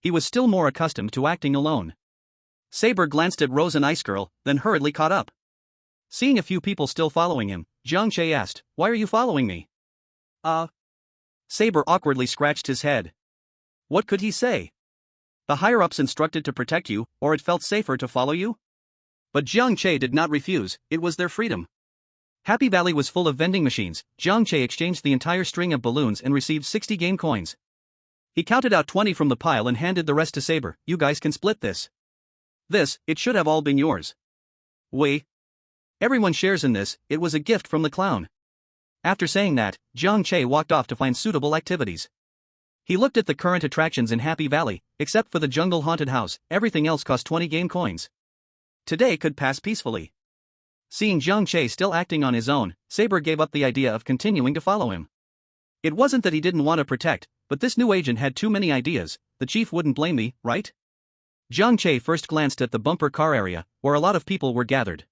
He was still more accustomed to acting alone. Saber glanced at Rose and Ice Girl, then hurriedly caught up. Seeing a few people still following him, Jiang Che asked, "Why are you following me?" Saber awkwardly scratched his head. What could he say? The higher-ups instructed to protect you, or it felt safer to follow you? But Jiang Che did not refuse, it was their freedom. Happy Valley was full of vending machines. Jiang Che exchanged the entire string of balloons and received 60 game coins. He counted out 20 from the pile and handed the rest to Saber. You guys can split this. It should have all been yours. Everyone shares in this, it was a gift from the clown. After saying that, Jiang Che walked off to find suitable activities. He looked at the current attractions in Happy Valley, except for the jungle haunted house, everything else cost 20 game coins. Today could pass peacefully. Seeing Jiang Che still acting on his own, Saber gave up the idea of continuing to follow him. It wasn't that he didn't want to protect, but this new agent had too many ideas. The chief wouldn't blame me, right? Jiang Che first glanced at the bumper car area, where a lot of people were gathered.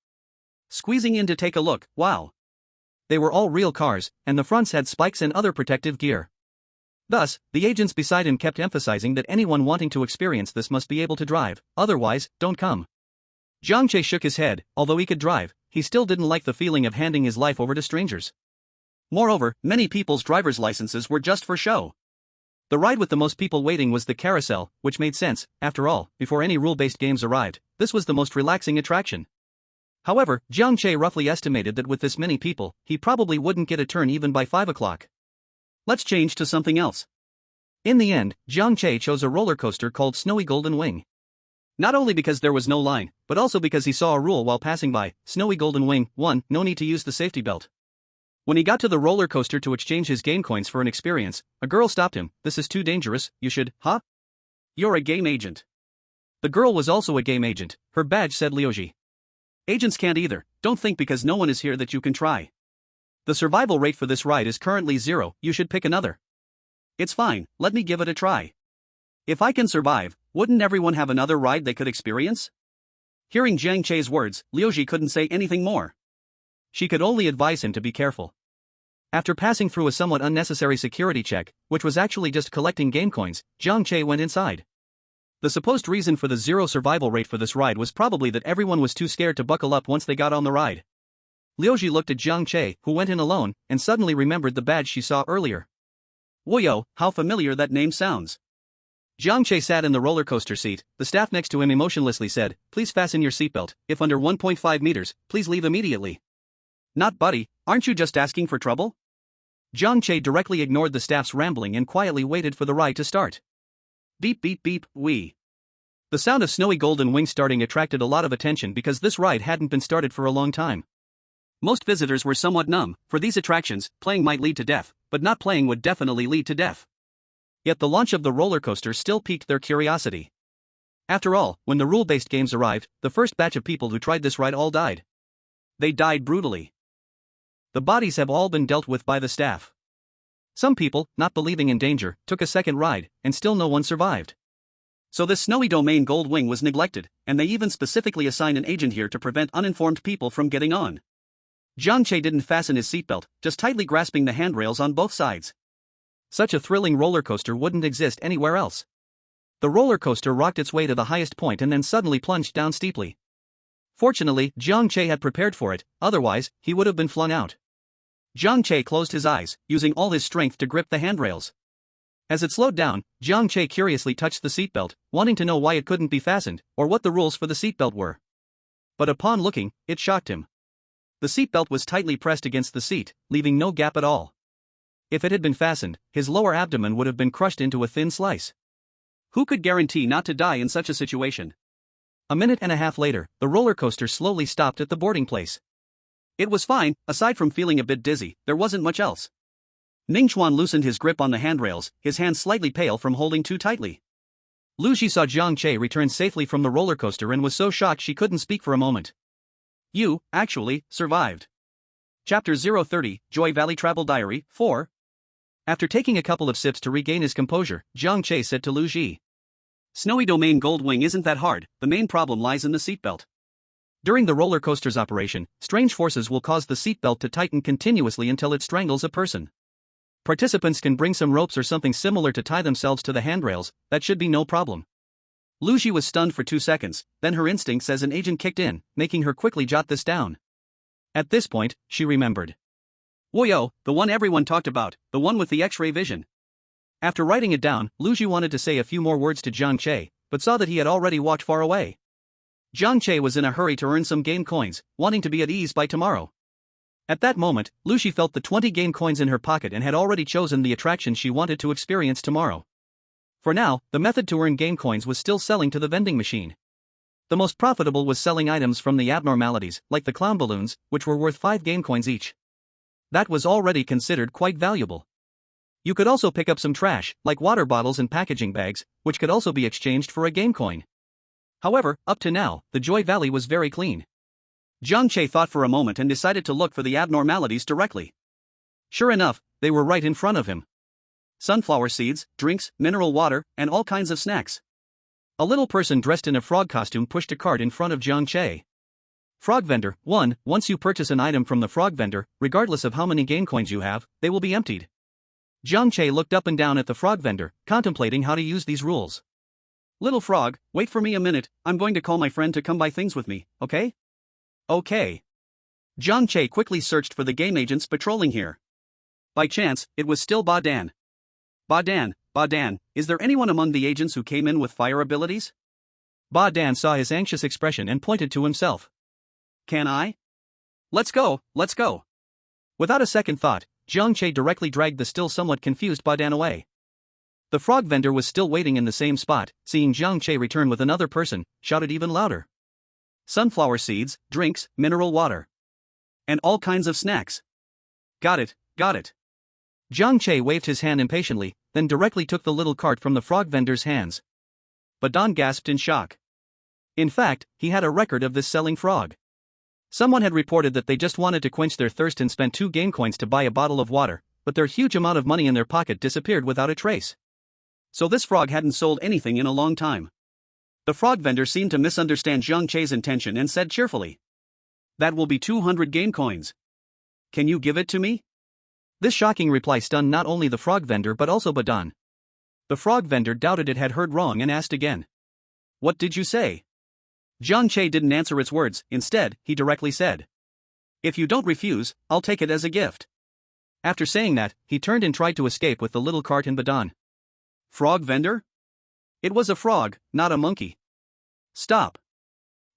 Squeezing in to take a look, wow. They were all real cars, and the fronts had spikes and other protective gear. Thus, the agents beside him kept emphasizing that anyone wanting to experience this must be able to drive, otherwise, don't come. Jiang Che shook his head. Although he could drive, he still didn't like the feeling of handing his life over to strangers. Moreover, many people's driver's licenses were just for show. The ride with the most people waiting was the carousel, which made sense. After all, before any rule-based games arrived, this was the most relaxing attraction. However, Jiang Che roughly estimated that with this many people, he probably wouldn't get a turn even by 5 o'clock. Let's change to something else. In the end, Jiang Che chose a roller coaster called Snowy Golden Wing. Not only because there was no line, but also because he saw a rule while passing by. Snowy Golden Wing, 1. No need to use the safety belt. When he got to the roller coaster to exchange his game coins for an experience, a girl stopped him. This is too dangerous, you should, You're a game agent. The girl was also a game agent, her badge said Liuji. Agents can't either, don't think because no one is here that you can try. The survival rate for this ride is currently 0, you should pick another. It's fine, let me give it a try. If I can survive, wouldn't everyone have another ride they could experience? Hearing Jiang Che's words, Liuji couldn't say anything more. She could only advise him to be careful. After passing through a somewhat unnecessary security check, which was actually just collecting game coins, Jiang Che went inside. The supposed reason for the 0 survival rate for this ride was probably that everyone was too scared to buckle up once they got on the ride. Liuji looked at Jiang Che, who went in alone, and suddenly remembered the badge she saw earlier. Wuyo, how familiar that name sounds. Jiang Che sat in the roller coaster seat. The staff next to him emotionlessly said, "Please fasten your seatbelt. If under 1.5 meters, please leave immediately." Not buddy, aren't you just asking for trouble? Jiang Che directly ignored the staff's rambling and quietly waited for the ride to start. Beep beep beep, wee. The sound of snowy golden wings starting attracted a lot of attention because this ride hadn't been started for a long time. Most visitors were somewhat numb. For these attractions, playing might lead to death, but not playing would definitely lead to death. Yet the launch of the roller coaster still piqued their curiosity. After all, when the rule-based games arrived, the first batch of people who tried this ride all died. They died brutally. The bodies have all been dealt with by the staff. Some people, not believing in danger, took a second ride, and still no one survived. So this snowy domain gold wing was neglected, and they even specifically assigned an agent here to prevent uninformed people from getting on. Jiang Che didn't fasten his seatbelt, just tightly grasping the handrails on both sides. Such a thrilling roller coaster wouldn't exist anywhere else. The roller coaster rocked its way to the highest point and then suddenly plunged down steeply. Fortunately, Jiang Che had prepared for it, otherwise, he would have been flung out. Jiang Che closed his eyes, using all his strength to grip the handrails. As it slowed down, Jiang Che curiously touched the seatbelt, wanting to know why it couldn't be fastened, or what the rules for the seatbelt were. But upon looking, it shocked him. The seatbelt was tightly pressed against the seat, leaving no gap at all. If it had been fastened, his lower abdomen would have been crushed into a thin slice. Who could guarantee not to die in such a situation? A minute and a half later, the roller coaster slowly stopped at the boarding place. It was fine, aside from feeling a bit dizzy, there wasn't much else. Ningxuan loosened his grip on the handrails, his hands slightly pale from holding too tightly. Lu Ji saw Jiang Che return safely from the roller coaster and was so shocked she couldn't speak for a moment. You, actually, survived. Chapter 030, Joy Valley Travel Diary, 4. After taking a couple of sips to regain his composure, Jiang Che said to Lu Ji. Snowy domain gold wing isn't that hard, the main problem lies in the seatbelt. During the roller coaster's operation, strange forces will cause the seatbelt to tighten continuously until it strangles a person. Participants can bring some ropes or something similar to tie themselves to the handrails, that should be no problem. Lu Ji was stunned for 2 seconds, then her instincts as an agent kicked in, making her quickly jot this down. At this point, she remembered. Woyo, the one everyone talked about, the one with the X-ray vision. After writing it down, Lu Ji wanted to say a few more words to Jiang Che, but saw that he had already walked far away. Jiang Che was in a hurry to earn some game coins, wanting to be at ease by tomorrow. At that moment, Lu Ji felt the 20 game coins in her pocket and had already chosen the attraction she wanted to experience tomorrow. For now, the method to earn game coins was still selling to the vending machine. The most profitable was selling items from the abnormalities, like the clown balloons, which were worth 5 game coins each. That was already considered quite valuable. You could also pick up some trash, like water bottles and packaging bags, which could also be exchanged for a game coin. However, up to now, the Joy Valley was very clean. Jiang Che thought for a moment and decided to look for the abnormalities directly. Sure enough, they were right in front of him. Sunflower seeds, drinks, mineral water, and all kinds of snacks. A little person dressed in a frog costume pushed a cart in front of Jiang Che. Frog vendor, 1. Once you purchase an item from the frog vendor, regardless of how many game coins you have, they will be emptied. Jiang Che looked up and down at the frog vendor, contemplating how to use these rules. Little frog, wait for me a minute, I'm going to call my friend to come buy things with me, okay? Okay. Jiang Che quickly searched for the game agents patrolling here. By chance, it was still Ba Dan. Ba Dan, is there anyone among the agents who came in with fire abilities? Ba Dan saw his anxious expression and pointed to himself. Can I? Let's go. Without a second thought, Jiang Che directly dragged the still somewhat confused Ba Dan away. The frog vendor was still waiting in the same spot, seeing Jiang Che return with another person, shouted even louder. Sunflower seeds, drinks, mineral water. And all kinds of snacks. Got it. Jiang Che waved his hand impatiently, then directly took the little cart from the frog vendor's hands. Ba Dan gasped in shock. In fact, he had a record of this selling frog. Someone had reported that they just wanted to quench their thirst and spent 2 game coins to buy a bottle of water, but their huge amount of money in their pocket disappeared without a trace. So this frog hadn't sold anything in a long time. The frog vendor seemed to misunderstand Jiang Che's intention and said cheerfully. That will be 200 game coins. Can you give it to me? This shocking reply stunned not only the frog vendor but also Ba Dan. The frog vendor doubted it had heard wrong and asked again. What did you say? Jiang Che didn't answer its words, instead, he directly said. If you don't refuse, I'll take it as a gift. After saying that, he turned and tried to escape with the little cart and Ba Dan. Frog vendor? It was a frog, not a monkey. Stop.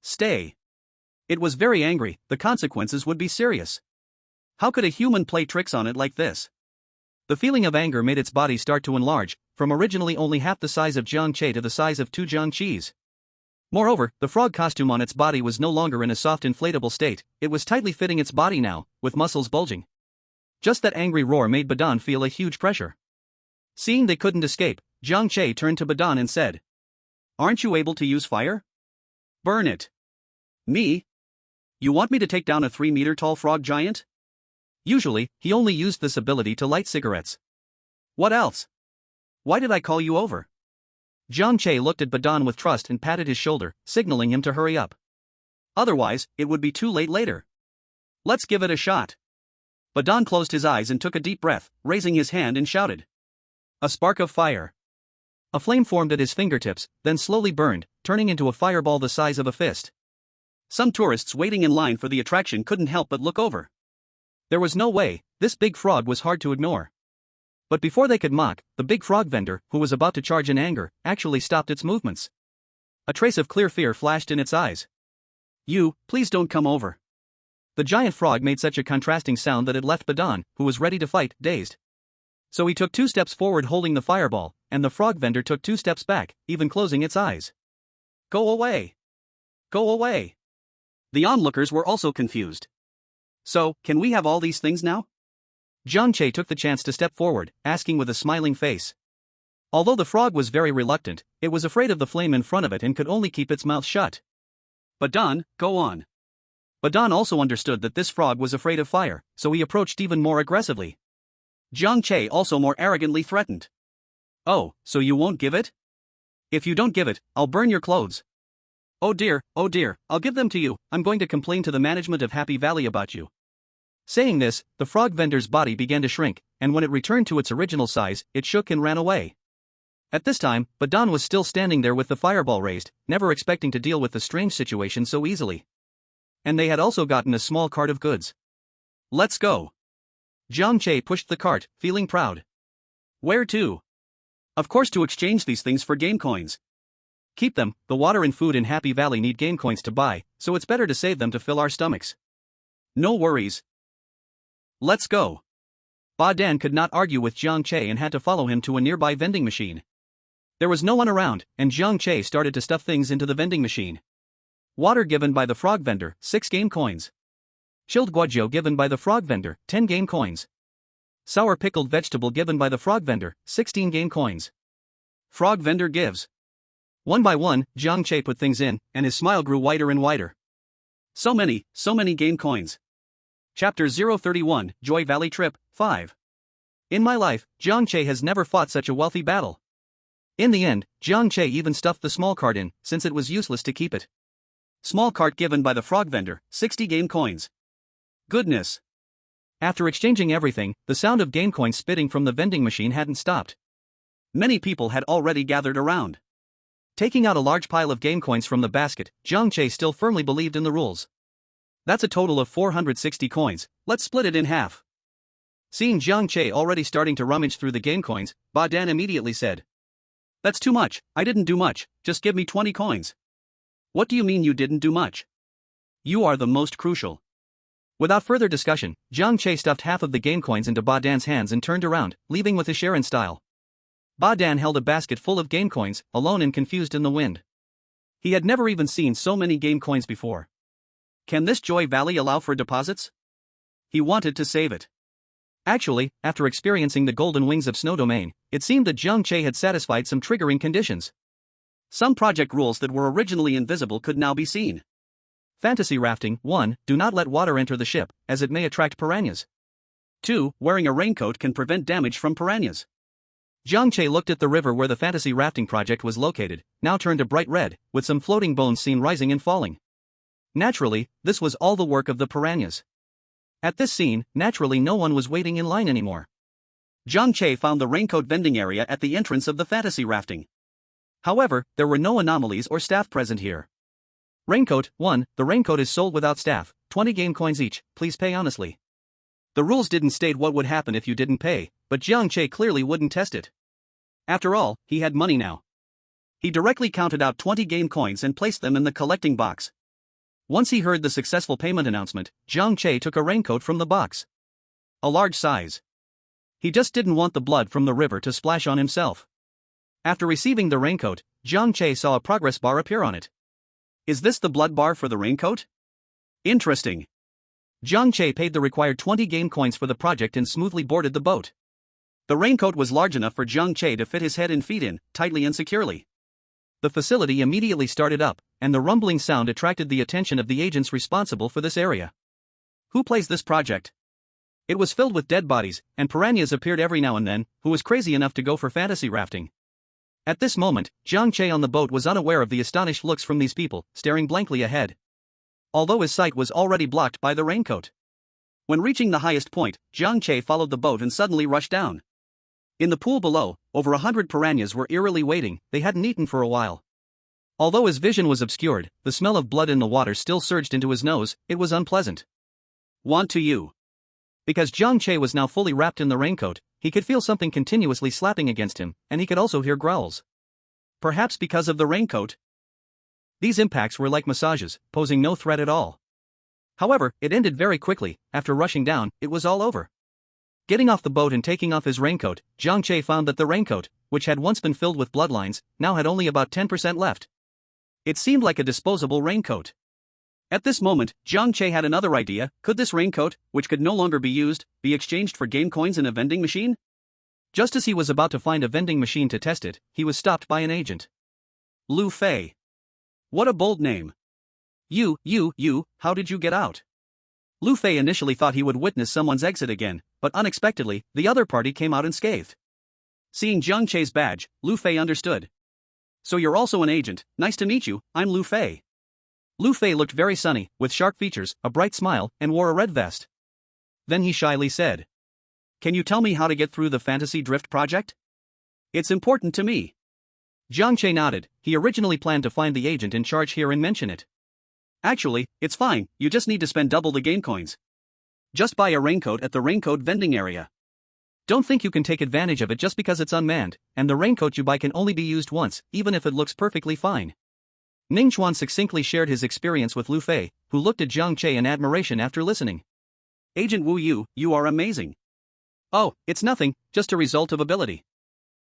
Stay. It was very angry, the consequences would be serious. How could a human play tricks on it like this? The feeling of anger made its body start to enlarge, from originally only half the size of Jiang Che to the size of 2 Jiang Chis. Moreover, the frog costume on its body was no longer in a soft inflatable state, it was tightly fitting its body now, with muscles bulging. Just that angry roar made Badan feel a huge pressure. Seeing they couldn't escape, Jiang Che turned to Badan and said, "Aren't you able to use fire? Burn it." "Me? You want me to take down a 3-meter-tall frog giant?" Usually, he only used this ability to light cigarettes. "What else? Why did I call you over?" Jiang Che looked at Badan with trust and patted his shoulder, signaling him to hurry up. Otherwise, it would be too late later. "Let's give it a shot." Badan closed his eyes and took a deep breath, raising his hand and shouted. A spark of fire. A flame formed at his fingertips, then slowly burned, turning into a fireball the size of a fist. Some tourists waiting in line for the attraction couldn't help but look over. There was no way, this big frog was hard to ignore. But before they could mock, the big frog vendor, who was about to charge in anger, actually stopped its movements. A trace of clear fear flashed in its eyes. "You, please don't come over." The giant frog made such a contrasting sound that it left Badan, who was ready to fight, dazed. So he took 2 steps forward holding the fireball, and the frog vendor took 2 steps back, even closing its eyes. "Go away! Go away!" The onlookers were also confused. "So, can we have all these things now?" Jiang Che took the chance to step forward, asking with a smiling face. Although the frog was very reluctant, it was afraid of the flame in front of it and could only keep its mouth shut. "Badan, go on." Badan also understood that this frog was afraid of fire, so he approached even more aggressively. Jiang Che also more arrogantly threatened. "Oh, so you won't give it? If you don't give it, I'll burn your clothes." Oh dear, I'll give them to you, I'm going to complain to the management of Happy Valley about you." Saying this, the frog vendor's body began to shrink, and when it returned to its original size, it shook and ran away. At this time, Badan was still standing there with the fireball raised, never expecting to deal with the strange situation so easily. And they had also gotten a small cart of goods. "Let's go." Jiang Che pushed the cart, feeling proud. "Where to?" "Of course to exchange these things for game coins." "Keep them, the water and food in Happy Valley need game coins to buy, so it's better to save them to fill our stomachs." "No worries. Let's go." Badan could not argue with Jiang Che and had to follow him to a nearby vending machine. There was no one around, and Jiang Che started to stuff things into the vending machine. Water given by the frog vendor, 6 game coins. Chilled guajio given by the frog vendor, 10 game coins. Sour pickled vegetable given by the frog vendor, 16 game coins. Frog vendor gives. One by one, Jiang Che put things in, and his smile grew wider and wider. So many game coins. Chapter 031, Joy Valley Trip, 5. In my life, Jiang Che has never fought such a wealthy battle. In the end, Jiang Che even stuffed the small cart in, since it was useless to keep it. Small cart given by the frog vendor, 60 game coins. Goodness. After exchanging everything, the sound of game coins spitting from the vending machine hadn't stopped. Many people had already gathered around. Taking out a large pile of game coins from the basket, Jiang Che still firmly believed in the rules. "That's a total of 460 coins, let's split it in half." Seeing Jiang Che already starting to rummage through the game coins, Badan immediately said, "That's too much, I didn't do much, just give me 20 coins." "What do you mean you didn't do much? You are the most crucial." Without further discussion, Jiang Che stuffed half of the game coins into Badan's hands and turned around, leaving with his share in style. Badan held a basket full of game coins, alone and confused in the wind. He had never even seen so many game coins before. Can this Joy Valley allow for deposits? He wanted to save it. Actually, after experiencing the golden wings of Snow Domain, it seemed that Jiang Che had satisfied some triggering conditions. Some project rules that were originally invisible could now be seen. Fantasy rafting. 1. Do not let water enter the ship, as it may attract piranhas. 2. Wearing a raincoat can prevent damage from piranhas. Jiang Che looked at the river where the fantasy rafting project was located, now turned a bright red, with some floating bones seen rising and falling. Naturally, this was all the work of the piranhas. At this scene, naturally no one was waiting in line anymore. Jiang Che found the raincoat vending area at the entrance of the fantasy rafting. However, there were no anomalies or staff present here. Raincoat. 1. The raincoat is sold without staff, 20 game coins each, please pay honestly. The rules didn't state what would happen if you didn't pay, but Jiang Che clearly wouldn't test it. After all, he had money now. He directly counted out 20 game coins and placed them in the collecting box. Once he heard the successful payment announcement, Jiang Che took a raincoat from the box. A large size. He just didn't want the blood from the river to splash on himself. After receiving the raincoat, Jiang Che saw a progress bar appear on it. Is this the blood bar for the raincoat? Interesting. Jiang Che paid the required 20 game coins for the project and smoothly boarded the boat. The raincoat was large enough for Jiang Che to fit his head and feet in, tightly and securely. The facility immediately started up, and the rumbling sound attracted the attention of the agents responsible for this area. Who plays this project? It was filled with dead bodies, and piranhas appeared every now and then, who was crazy enough to go for fantasy rafting. At this moment, Jiang Che on the boat was unaware of the astonished looks from these people, staring blankly ahead. Although his sight was already blocked by the raincoat. When reaching the highest point, Jiang Che followed the boat and suddenly rushed down. In the pool below, over 100 piranhas were eerily waiting, they hadn't eaten for a while. Although his vision was obscured, the smell of blood in the water still surged into his nose, it was unpleasant. Want to you. Because Jiang Che was now fully wrapped in the raincoat, he could feel something continuously slapping against him, and he could also hear growls. Perhaps because of the raincoat? These impacts were like massages, posing no threat at all. However, it ended very quickly. After rushing down, it was all over. Getting off the boat and taking off his raincoat, Jiang Che found that the raincoat, which had once been filled with bloodlines, now had only about 10% left. It seemed like a disposable raincoat. At this moment, Jiang Che had another idea. Could this raincoat, which could no longer be used, be exchanged for game coins in a vending machine? Just as he was about to find a vending machine to test it, he was stopped by an agent. Lu Fei. What a bold name. You, how did you get out? Lu Fei initially thought he would witness someone's exit again, but unexpectedly, the other party came out unscathed. Seeing Jiang Che's badge, Lu Fei understood. So you're also an agent. Nice to meet you, I'm Lu Fei. Lu Fei looked very sunny, with sharp features, a bright smile, and wore a red vest. Then he shyly said, "Can you tell me how to get through the Fantasy Drift project? It's important to me." Jiang Che nodded. He originally planned to find the agent in charge here and mention it. Actually, it's fine, you just need to spend double the game coins. Just buy a raincoat at the raincoat vending area. Don't think you can take advantage of it just because it's unmanned, and the raincoat you buy can only be used once, even if it looks perfectly fine. Ning Chuan succinctly shared his experience with Lu Fei, who looked at Jiang Che in admiration after listening. Agent Wu Yu, you are amazing. Oh, it's nothing, just a result of ability.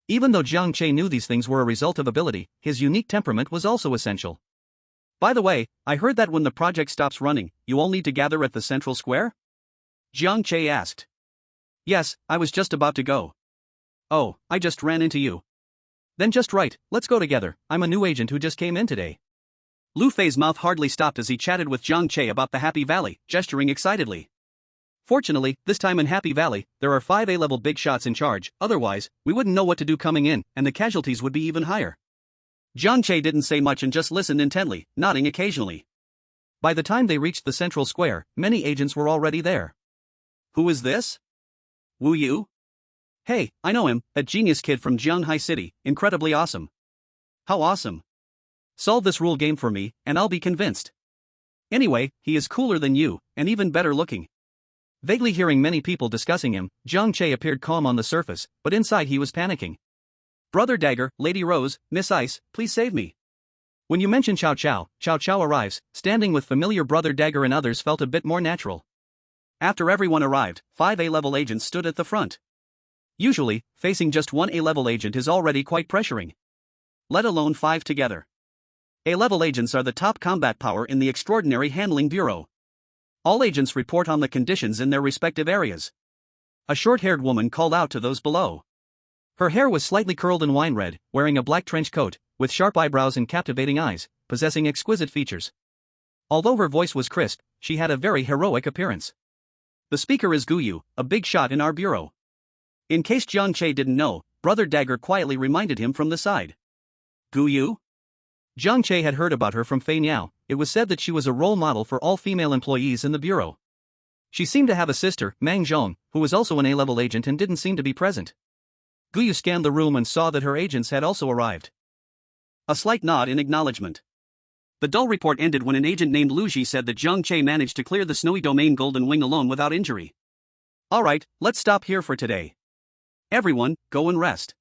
Even though Jiang Che knew these things were a result of ability, his unique temperament was also essential. By the way, I heard that when the project stops running, you all need to gather at the central square? Jiang Che asked. Yes, I was just about to go. Oh, I just ran into you. Then just right, let's go together, I'm a new agent who just came in today. Lu Fei's mouth hardly stopped as he chatted with Jiang Che about the Happy Valley, gesturing excitedly. Fortunately, this time in Happy Valley, there are 5 A-level big shots in charge, otherwise, we wouldn't know what to do coming in, and the casualties would be even higher. Jiang Che didn't say much and just listened intently, nodding occasionally. By the time they reached the central square, many agents were already there. Who is this? Wu Yu? Hey, I know him, that genius kid from Jianghai City, incredibly awesome. How awesome? Solve this rule game for me, and I'll be convinced. Anyway, he is cooler than you, and even better looking. Vaguely hearing many people discussing him, Jiang Che appeared calm on the surface, but inside he was panicking. Brother Dagger, Lady Rose, Miss Ice, please save me. When you mention Cao Cao arrives, standing with familiar Brother Dagger and others felt a bit more natural. After everyone arrived, 5 A-level agents stood at the front. Usually, facing just one A-level agent is already quite pressuring. Let alone 5 together. A-level agents are the top combat power in the Extraordinary Handling Bureau. All agents report on the conditions in their respective areas. A short-haired woman called out to those below. Her hair was slightly curled and wine red, wearing a black trench coat, with sharp eyebrows and captivating eyes, possessing exquisite features. Although her voice was crisp, she had a very heroic appearance. The speaker is Gu Yu, a big shot in our bureau. In case Jiang Che didn't know, Brother Dagger quietly reminded him from the side. Gu Yu? Jiang Che had heard about her from Fei Niao. It was said that she was a role model for all female employees in the bureau. She seemed to have a sister, Mang Zhong, who was also an A-level agent and didn't seem to be present. Gu Yu scanned the room and saw that her agents had also arrived. A slight nod in acknowledgement. The dull report ended when an agent named Lu Ji said that Jiang Che managed to clear the snowy domain Golden Wing alone without injury. Alright, let's stop here for today. Everyone, go and rest.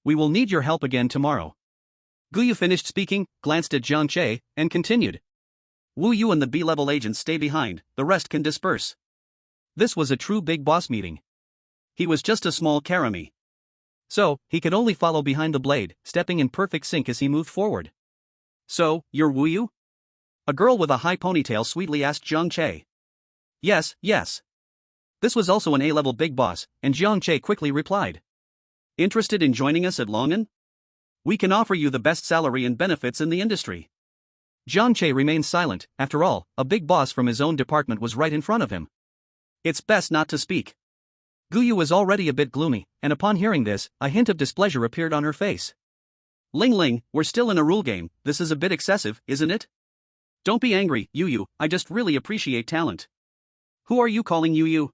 We will need your help again tomorrow. Gu Yu finished speaking, glanced at Jiang Che, and continued. Wu Yu and the B-level agents stay behind, the rest can disperse. This was a true big boss meeting. He was just a small Karami. So, he could only follow behind the blade, stepping in perfect sync as he moved forward. So, you're Wu Yu? A girl with a high ponytail sweetly asked Jiang Che. Yes, yes. This was also an A-level big boss, and Jiang Che quickly replied. Interested in joining us at Longfeng? We can offer you the best salary and benefits in the industry. Jiang Che remained silent. After all, a big boss from his own department was right in front of him. It's best not to speak. Guyu was already a bit gloomy, and upon hearing this, a hint of displeasure appeared on her face. Ling Ling, we're still in a rule game, this is a bit excessive, isn't it? Don't be angry, Yu, I just really appreciate talent. Who are you calling Yu?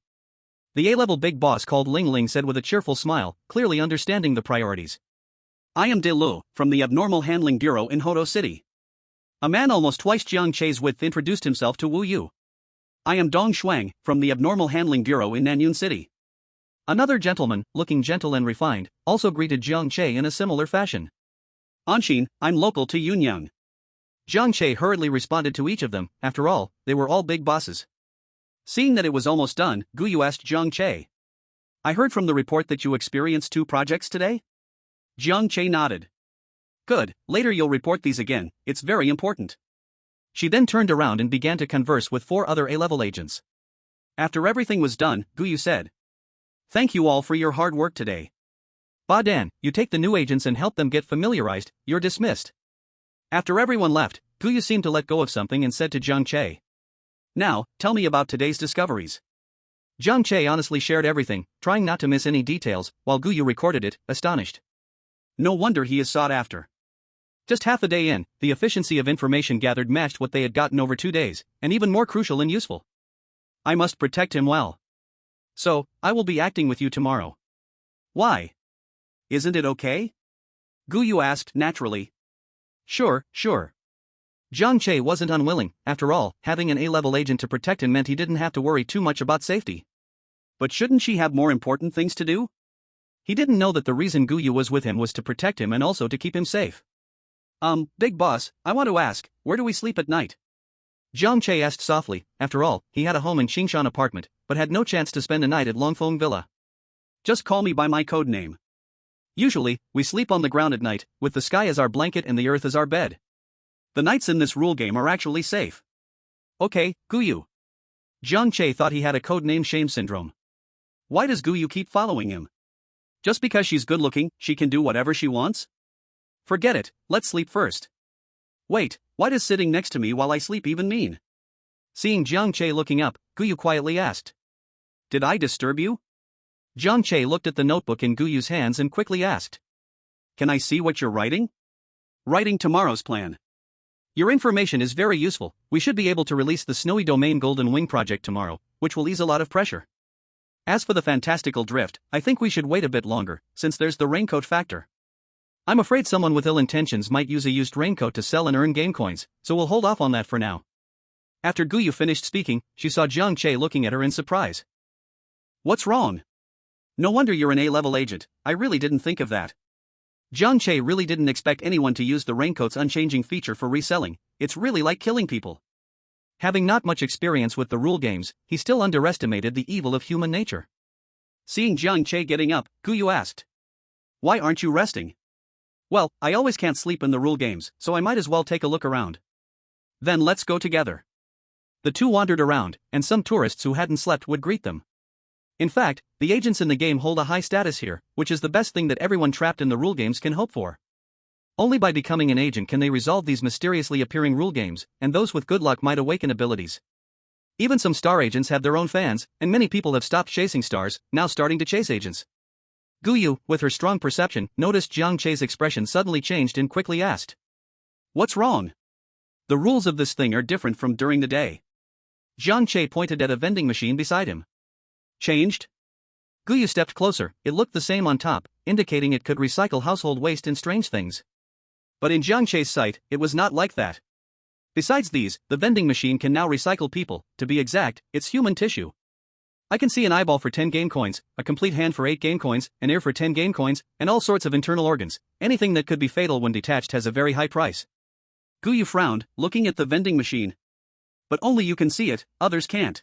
The A-level big boss called Ling Ling said with a cheerful smile, clearly understanding the priorities. I am De Lu, from the Abnormal Handling Bureau in Hodo City. A man almost twice Jiang Che's width introduced himself to Wu Yu. I am Dong Shuang, from the Abnormal Handling Bureau in Nanyun City. Another gentleman, looking gentle and refined, also greeted Jiang Che in a similar fashion. Anshin, I'm local to Yunyang. Jiang Che hurriedly responded to each of them. After all, they were all big bosses. Seeing that it was almost done, Guyu asked Jiang Che. I heard from the report that you experienced 2 projects today? Jiang Che nodded. Good, later you'll report these again, it's very important. She then turned around and began to converse with 4 other A-level agents. After everything was done, Guyu said. Thank you all for your hard work today. Ba Dan, you take the new agents and help them get familiarized, you're dismissed. After everyone left, Guyu seemed to let go of something and said to Jiang Che. Now, tell me about today's discoveries. Jiang Che honestly shared everything, trying not to miss any details, while Guyu recorded it, astonished. No wonder he is sought after. Just half a day in, the efficiency of information gathered matched what they had gotten over 2 days, and even more crucial and useful. I must protect him well. So, I will be acting with you tomorrow. Why? Isn't it okay? Guyu asked naturally. Sure. Jiang Che wasn't unwilling. After all, having an A-level agent to protect him meant he didn't have to worry too much about safety. But shouldn't she have more important things to do? He didn't know that the reason Guyu was with him was to protect him and also to keep him safe. Big boss, I want to ask, where do we sleep at night? Jiang Che asked softly. After all, he had a home in Qingshan Apartment, but had no chance to spend a night at Longfeng Villa. Just call me by my code name. Usually, we sleep on the ground at night, with the sky as our blanket and the earth as our bed. The nights in this rule game are actually safe. Okay, Guyu. Jiang Che thought he had a code name Shame Syndrome. Why does Guyu keep following him? Just because she's good looking, she can do whatever she wants? Forget it, let's sleep first. Wait, why does sitting next to me while I sleep even mean? Seeing Jiang Che looking up, Guyu quietly asked. Did I disturb you? Jiang Che looked at the notebook in Guyu's hands and quickly asked. Can I see what you're writing? Writing tomorrow's plan. Your information is very useful. We should be able to release the Snowy Domain Golden Wing project tomorrow, which will ease a lot of pressure. As for the fantastical drift, I think we should wait a bit longer, since there's the raincoat factor. I'm afraid someone with ill intentions might use a used raincoat to sell and earn game coins, so we'll hold off on that for now. After Guyu finished speaking, she saw Jiang Che looking at her in surprise. What's wrong? No wonder you're an A-level agent, I really didn't think of that. Jiang Che really didn't expect anyone to use the raincoat's unchanging feature for reselling. It's really like killing people. Having not much experience with the rule games, he still underestimated the evil of human nature. Seeing Jiang Che getting up, Guyu asked. Why aren't you resting? Well, I always can't sleep in the rule games, so I might as well take a look around. Then let's go together. The two wandered around, and some tourists who hadn't slept would greet them. In fact, the agents in the game hold a high status here, which is the best thing that everyone trapped in the rule games can hope for. Only by becoming an agent can they resolve these mysteriously appearing rule games, and those with good luck might awaken abilities. Even some star agents have their own fans, and many people have stopped chasing stars, now starting to chase agents. Guyu, with her strong perception, noticed Jiang Che's expression suddenly changed and quickly asked. What's wrong? The rules of this thing are different from during the day. Jiang Che pointed at a vending machine beside him. Changed? Guyu stepped closer. It looked the same on top, indicating it could recycle household waste and strange things. But in Jiang Che's sight, it was not like that. Besides these, the vending machine can now recycle people, to be exact, it's human tissue. I can see an eyeball for 10 game coins, a complete hand for 8 game coins, an ear for 10 game coins, and all sorts of internal organs. Anything that could be fatal when detached has a very high price. Guyu frowned, looking at the vending machine. But only you can see it, others can't.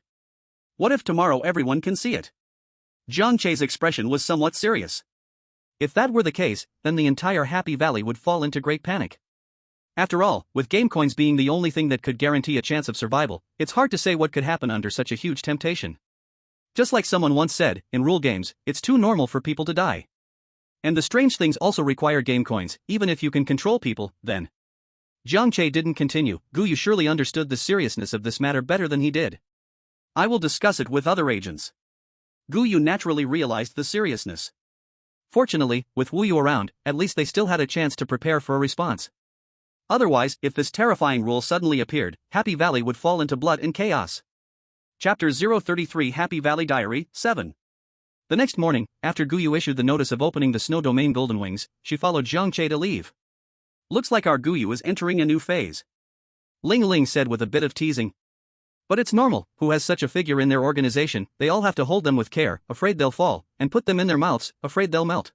What if tomorrow everyone can see it? Jiang Che's expression was somewhat serious. If that were the case, then the entire Happy Valley would fall into great panic. After all, with game coins being the only thing that could guarantee a chance of survival, it's hard to say what could happen under such a huge temptation. Just like someone once said, in rule games, it's too normal for people to die. And the strange things also require game coins, even if you can control people, then. Jiang Che didn't continue. Guyu surely understood the seriousness of this matter better than he did. I will discuss it with other agents. Guyu naturally realized the seriousness. Fortunately, with Wu Yu around, at least they still had a chance to prepare for a response. Otherwise, if this terrifying rule suddenly appeared, Happy Valley would fall into blood and chaos. Chapter 033 Happy Valley Diary, 7. The next morning, after Guyu issued the notice of opening the Snow Domain Golden Wings, she followed Jiang Che to leave. Looks like our Guyu is entering a new phase. Ling Ling said with a bit of teasing. But it's normal, who has such a figure in their organization, they all have to hold them with care, afraid they'll fall, and put them in their mouths, afraid they'll melt.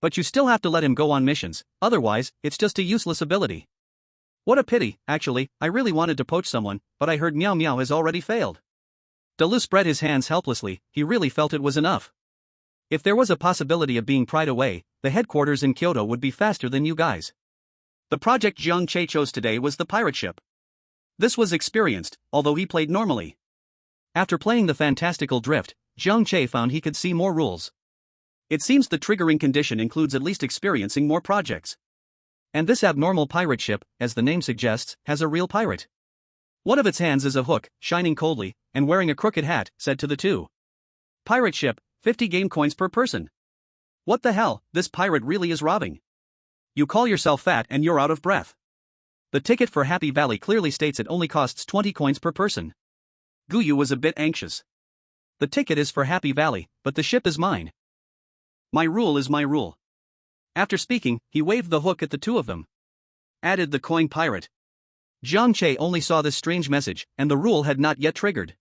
But you still have to let him go on missions, otherwise, it's just a useless ability. What a pity, actually, I really wanted to poach someone, but I heard Meow Meow has already failed. Dalu spread his hands helplessly, he really felt it was enough. If there was a possibility of being pried away, the headquarters in Kyoto would be faster than you guys. The project Jiang Che chose today was the pirate ship. This was experienced, although he played normally. After playing the fantastical drift, Jiang Che found he could see more rules. It seems the triggering condition includes at least experiencing more projects. And this abnormal pirate ship, as the name suggests, has a real pirate. One of its hands is a hook, shining coldly, and wearing a crooked hat, said to the two. Pirate ship, 50 game coins per person. What the hell, this pirate really is robbing. You call yourself fat and you're out of breath. The ticket for Happy Valley clearly states it only costs 20 coins per person. Guyu was a bit anxious. The ticket is for Happy Valley, but the ship is mine. My rule is my rule. After speaking, he waved the hook at the two of them. Added the coin pirate. Jiang Che only saw this strange message, and the rule had not yet triggered.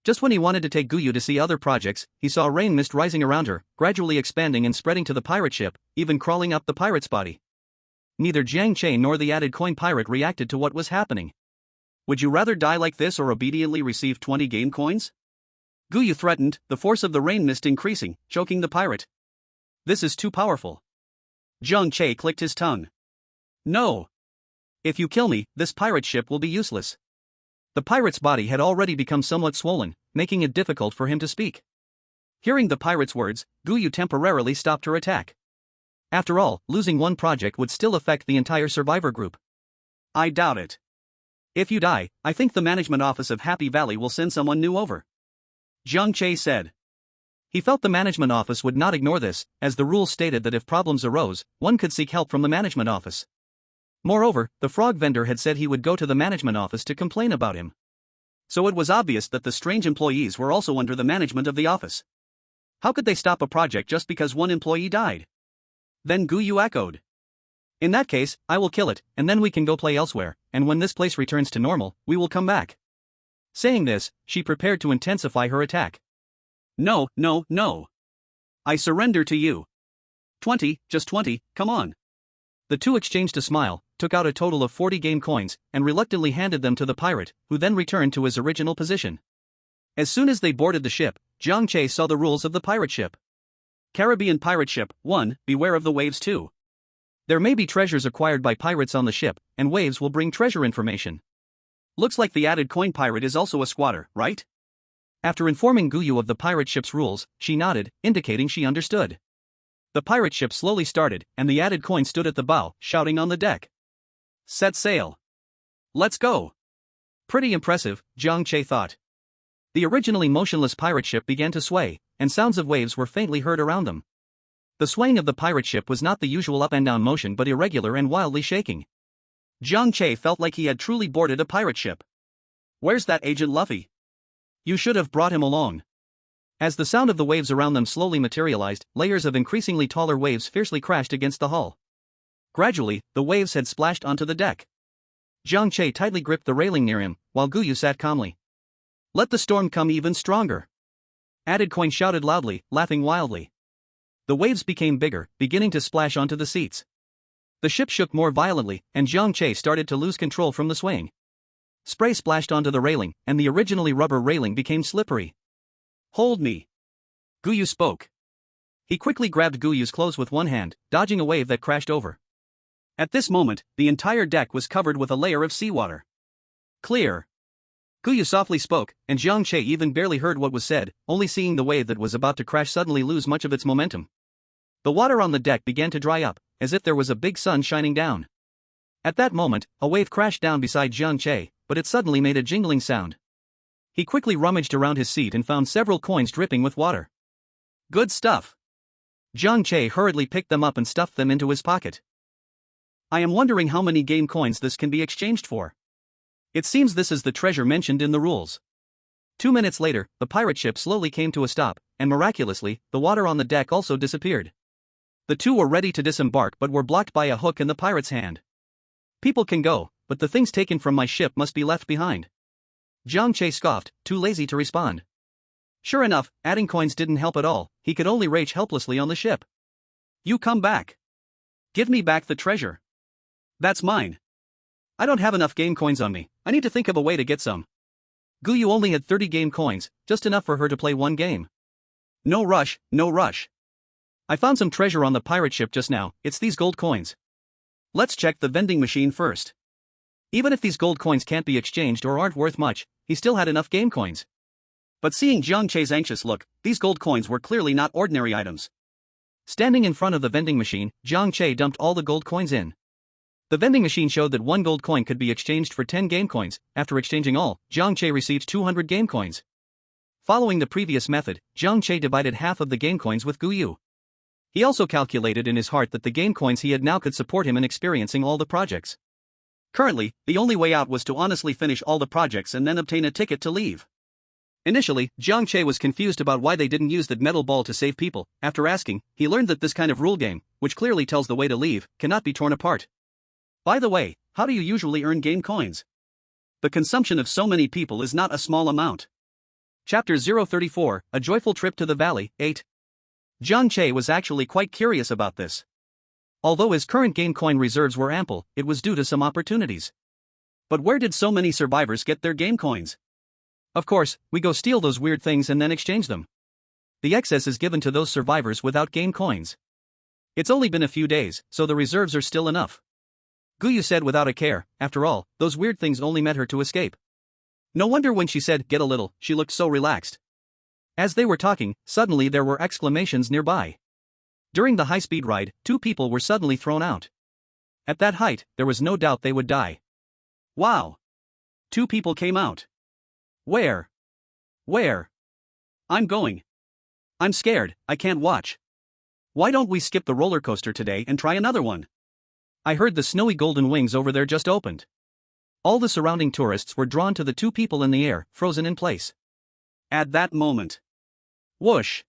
Just when he wanted to take Guyu to see other projects, he saw rain mist rising around her, gradually expanding and spreading to the pirate ship, even crawling up the pirate's body. Neither Jiang Che nor the added coin pirate reacted to what was happening. Would you rather die like this or obediently receive 20 game coins? Guyu threatened, the force of the rain mist increasing, choking the pirate. This is too powerful. Jiang Che clicked his tongue. No. If you kill me, this pirate ship will be useless. The pirate's body had already become somewhat swollen, making it difficult for him to speak. Hearing the pirate's words, Guyu temporarily stopped her attack. After all, losing one project would still affect the entire survivor group. I doubt it. If you die, I think the management office of Happy Valley will send someone new over. Jiang Che said. He felt the management office would not ignore this, as the rules stated that if problems arose, one could seek help from the management office. Moreover, the frog vendor had said he would go to the management office to complain about him. So it was obvious that the strange employees were also under the management of the office. How could they stop a project just because one employee died? Then Guyu echoed. In that case, I will kill it, and then we can go play elsewhere, and when this place returns to normal, we will come back. Saying this, she prepared to intensify her attack. No, no, no. I surrender to you. 20, just 20, come on. The two exchanged a smile, took out a total of 40 game coins, and reluctantly handed them to the pirate, who then returned to his original position. As soon as they boarded the ship, Jiang Che saw the rules of the pirate ship. Caribbean Pirate Ship, 1, beware of the waves 2. There may be treasures acquired by pirates on the ship, and waves will bring treasure information. Looks like the added coin pirate is also a squatter, right? After informing Guyu of the pirate ship's rules, she nodded, indicating she understood. The pirate ship slowly started, and the added coin stood at the bow, shouting on the deck. Set sail. Let's go. Pretty impressive, Jiang Che thought. The originally motionless pirate ship began to sway, and sounds of waves were faintly heard around them. The swaying of the pirate ship was not the usual up and down motion but irregular and wildly shaking. Jiang Che felt like he had truly boarded a pirate ship. Where's that Agent Luffy? You should have brought him along. As the sound of the waves around them slowly materialized, layers of increasingly taller waves fiercely crashed against the hull. Gradually, the waves had splashed onto the deck. Jiang Che tightly gripped the railing near him, while Guyu sat calmly. Let the storm come even stronger. Added coin shouted loudly, laughing wildly. The waves became bigger, beginning to splash onto the seats. The ship shook more violently, and Jiang Che started to lose control from the swaying. Spray splashed onto the railing, and the originally rubber railing became slippery. Hold me. Guyu spoke. He quickly grabbed Guyu's clothes with one hand, dodging a wave that crashed over. At this moment, the entire deck was covered with a layer of seawater. Clear. Guyu softly spoke, and Jiang Che even barely heard what was said, only seeing the wave that was about to crash suddenly lose much of its momentum. The water on the deck began to dry up, as if there was a big sun shining down. At that moment, a wave crashed down beside Jiang Che, but it suddenly made a jingling sound. He quickly rummaged around his seat and found several coins dripping with water. Good stuff. Jiang Che hurriedly picked them up and stuffed them into his pocket. I am wondering how many game coins this can be exchanged for. It seems this is the treasure mentioned in the rules. 2 minutes later, the pirate ship slowly came to a stop, and miraculously, the water on the deck also disappeared. The two were ready to disembark but were blocked by a hook in the pirate's hand. People can go, but the things taken from my ship must be left behind. Jiang Che scoffed, too lazy to respond. Sure enough, adding coins didn't help at all, he could only rage helplessly on the ship. You come back. Give me back the treasure. That's mine. I don't have enough game coins on me, I need to think of a way to get some. Guyu only had 30 game coins, just enough for her to play one game. No rush, no rush. I found some treasure on the pirate ship just now, it's these gold coins. Let's check the vending machine first. Even if these gold coins can't be exchanged or aren't worth much, he still had enough game coins. But seeing Jiang Che's anxious look, these gold coins were clearly not ordinary items. Standing in front of the vending machine, Jiang Che dumped all the gold coins in. The vending machine showed that 1 gold coin could be exchanged for 10 game coins. After exchanging all, Jiang Che received 200 game coins. Following the previous method, Jiang Che divided half of the game coins with Guyu. He also calculated in his heart that the game coins he had now could support him in experiencing all the projects. Currently, the only way out was to honestly finish all the projects and then obtain a ticket to leave. Initially, Jiang Che was confused about why they didn't use the metal ball to save people. After asking, he learned that this kind of rule game, which clearly tells the way to leave, cannot be torn apart. By the way, how do you usually earn game coins? The consumption of so many people is not a small amount. Chapter 034, A Joyful Trip to the Valley, 8. Jiang Che was actually quite curious about this. Although his current game coin reserves were ample, it was due to some opportunities. But where did so many survivors get their game coins? Of course, we go steal those weird things and then exchange them. The excess is given to those survivors without game coins. It's only been a few days, so the reserves are still enough. Guyu said without a care, after all, those weird things only meant her to escape. No wonder when she said, get a little, she looked so relaxed. As they were talking, suddenly there were exclamations nearby. During the high-speed ride, 2 people were suddenly thrown out. At that height, there was no doubt they would die. Wow! 2 people came out. Where? Where? I'm going. I'm scared, I can't watch. Why don't we skip the roller coaster today and try another one? I heard the snowy golden wings over there just opened. All the surrounding tourists were drawn to the 2 people in the air, frozen in place. At that moment. Whoosh!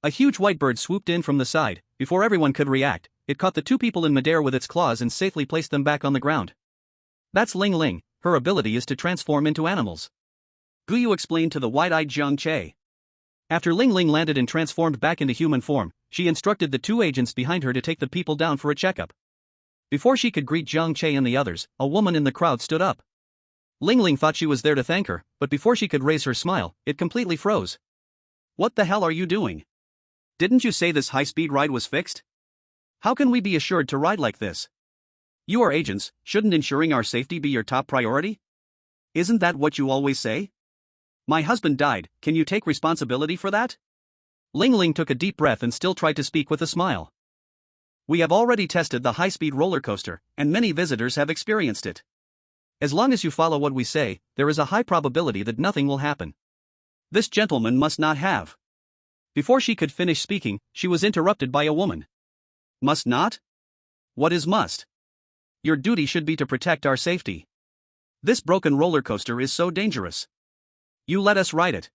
A huge white bird swooped in from the side. Before everyone could react, it caught the 2 people in midair with its claws and safely placed them back on the ground. That's Ling Ling, her ability is to transform into animals. Guyu explained to the wide-eyed Jiang Che. After Ling Ling landed and transformed back into human form, she instructed the 2 agents behind her to take the people down for a checkup. Before she could greet Jiang Che and the others, a woman in the crowd stood up. Ling Ling thought she was there to thank her, but before she could raise her smile, it completely froze. What the hell are you doing? Didn't you say this high-speed ride was fixed? How can we be assured to ride like this? You are agents, shouldn't ensuring our safety be your top priority? Isn't that what you always say? My husband died, can you take responsibility for that? Ling Ling took a deep breath and still tried to speak with a smile. We have already tested the high-speed roller coaster, and many visitors have experienced it. As long as you follow what we say, there is a high probability that nothing will happen. This gentleman must not have. Before she could finish speaking, she was interrupted by a woman. Must not? What is must? Your duty should be to protect our safety. This broken roller coaster is so dangerous. You let us ride it.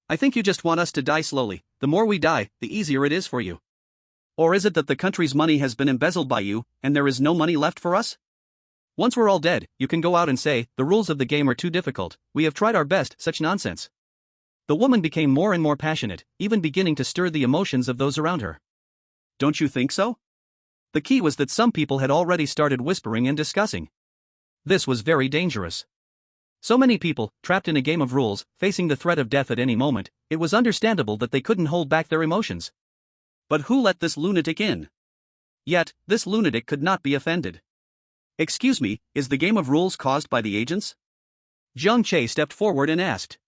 I think you just want us to die slowly. The more we die, the easier it is for you. Or is it that the country's money has been embezzled by you, and there is no money left for us? Once we're all dead, you can go out and say, the rules of the game are too difficult, we have tried our best, such nonsense. The woman became more and more passionate, even beginning to stir the emotions of those around her. Don't you think so? The key was that some people had already started whispering and discussing. This was very dangerous. So many people, trapped in a game of rules, facing the threat of death at any moment, it was understandable that they couldn't hold back their emotions. But who let this lunatic in? Yet, this lunatic could not be offended. "Excuse me, is the game of rules caused by the agents?" Jiang Che stepped forward and asked.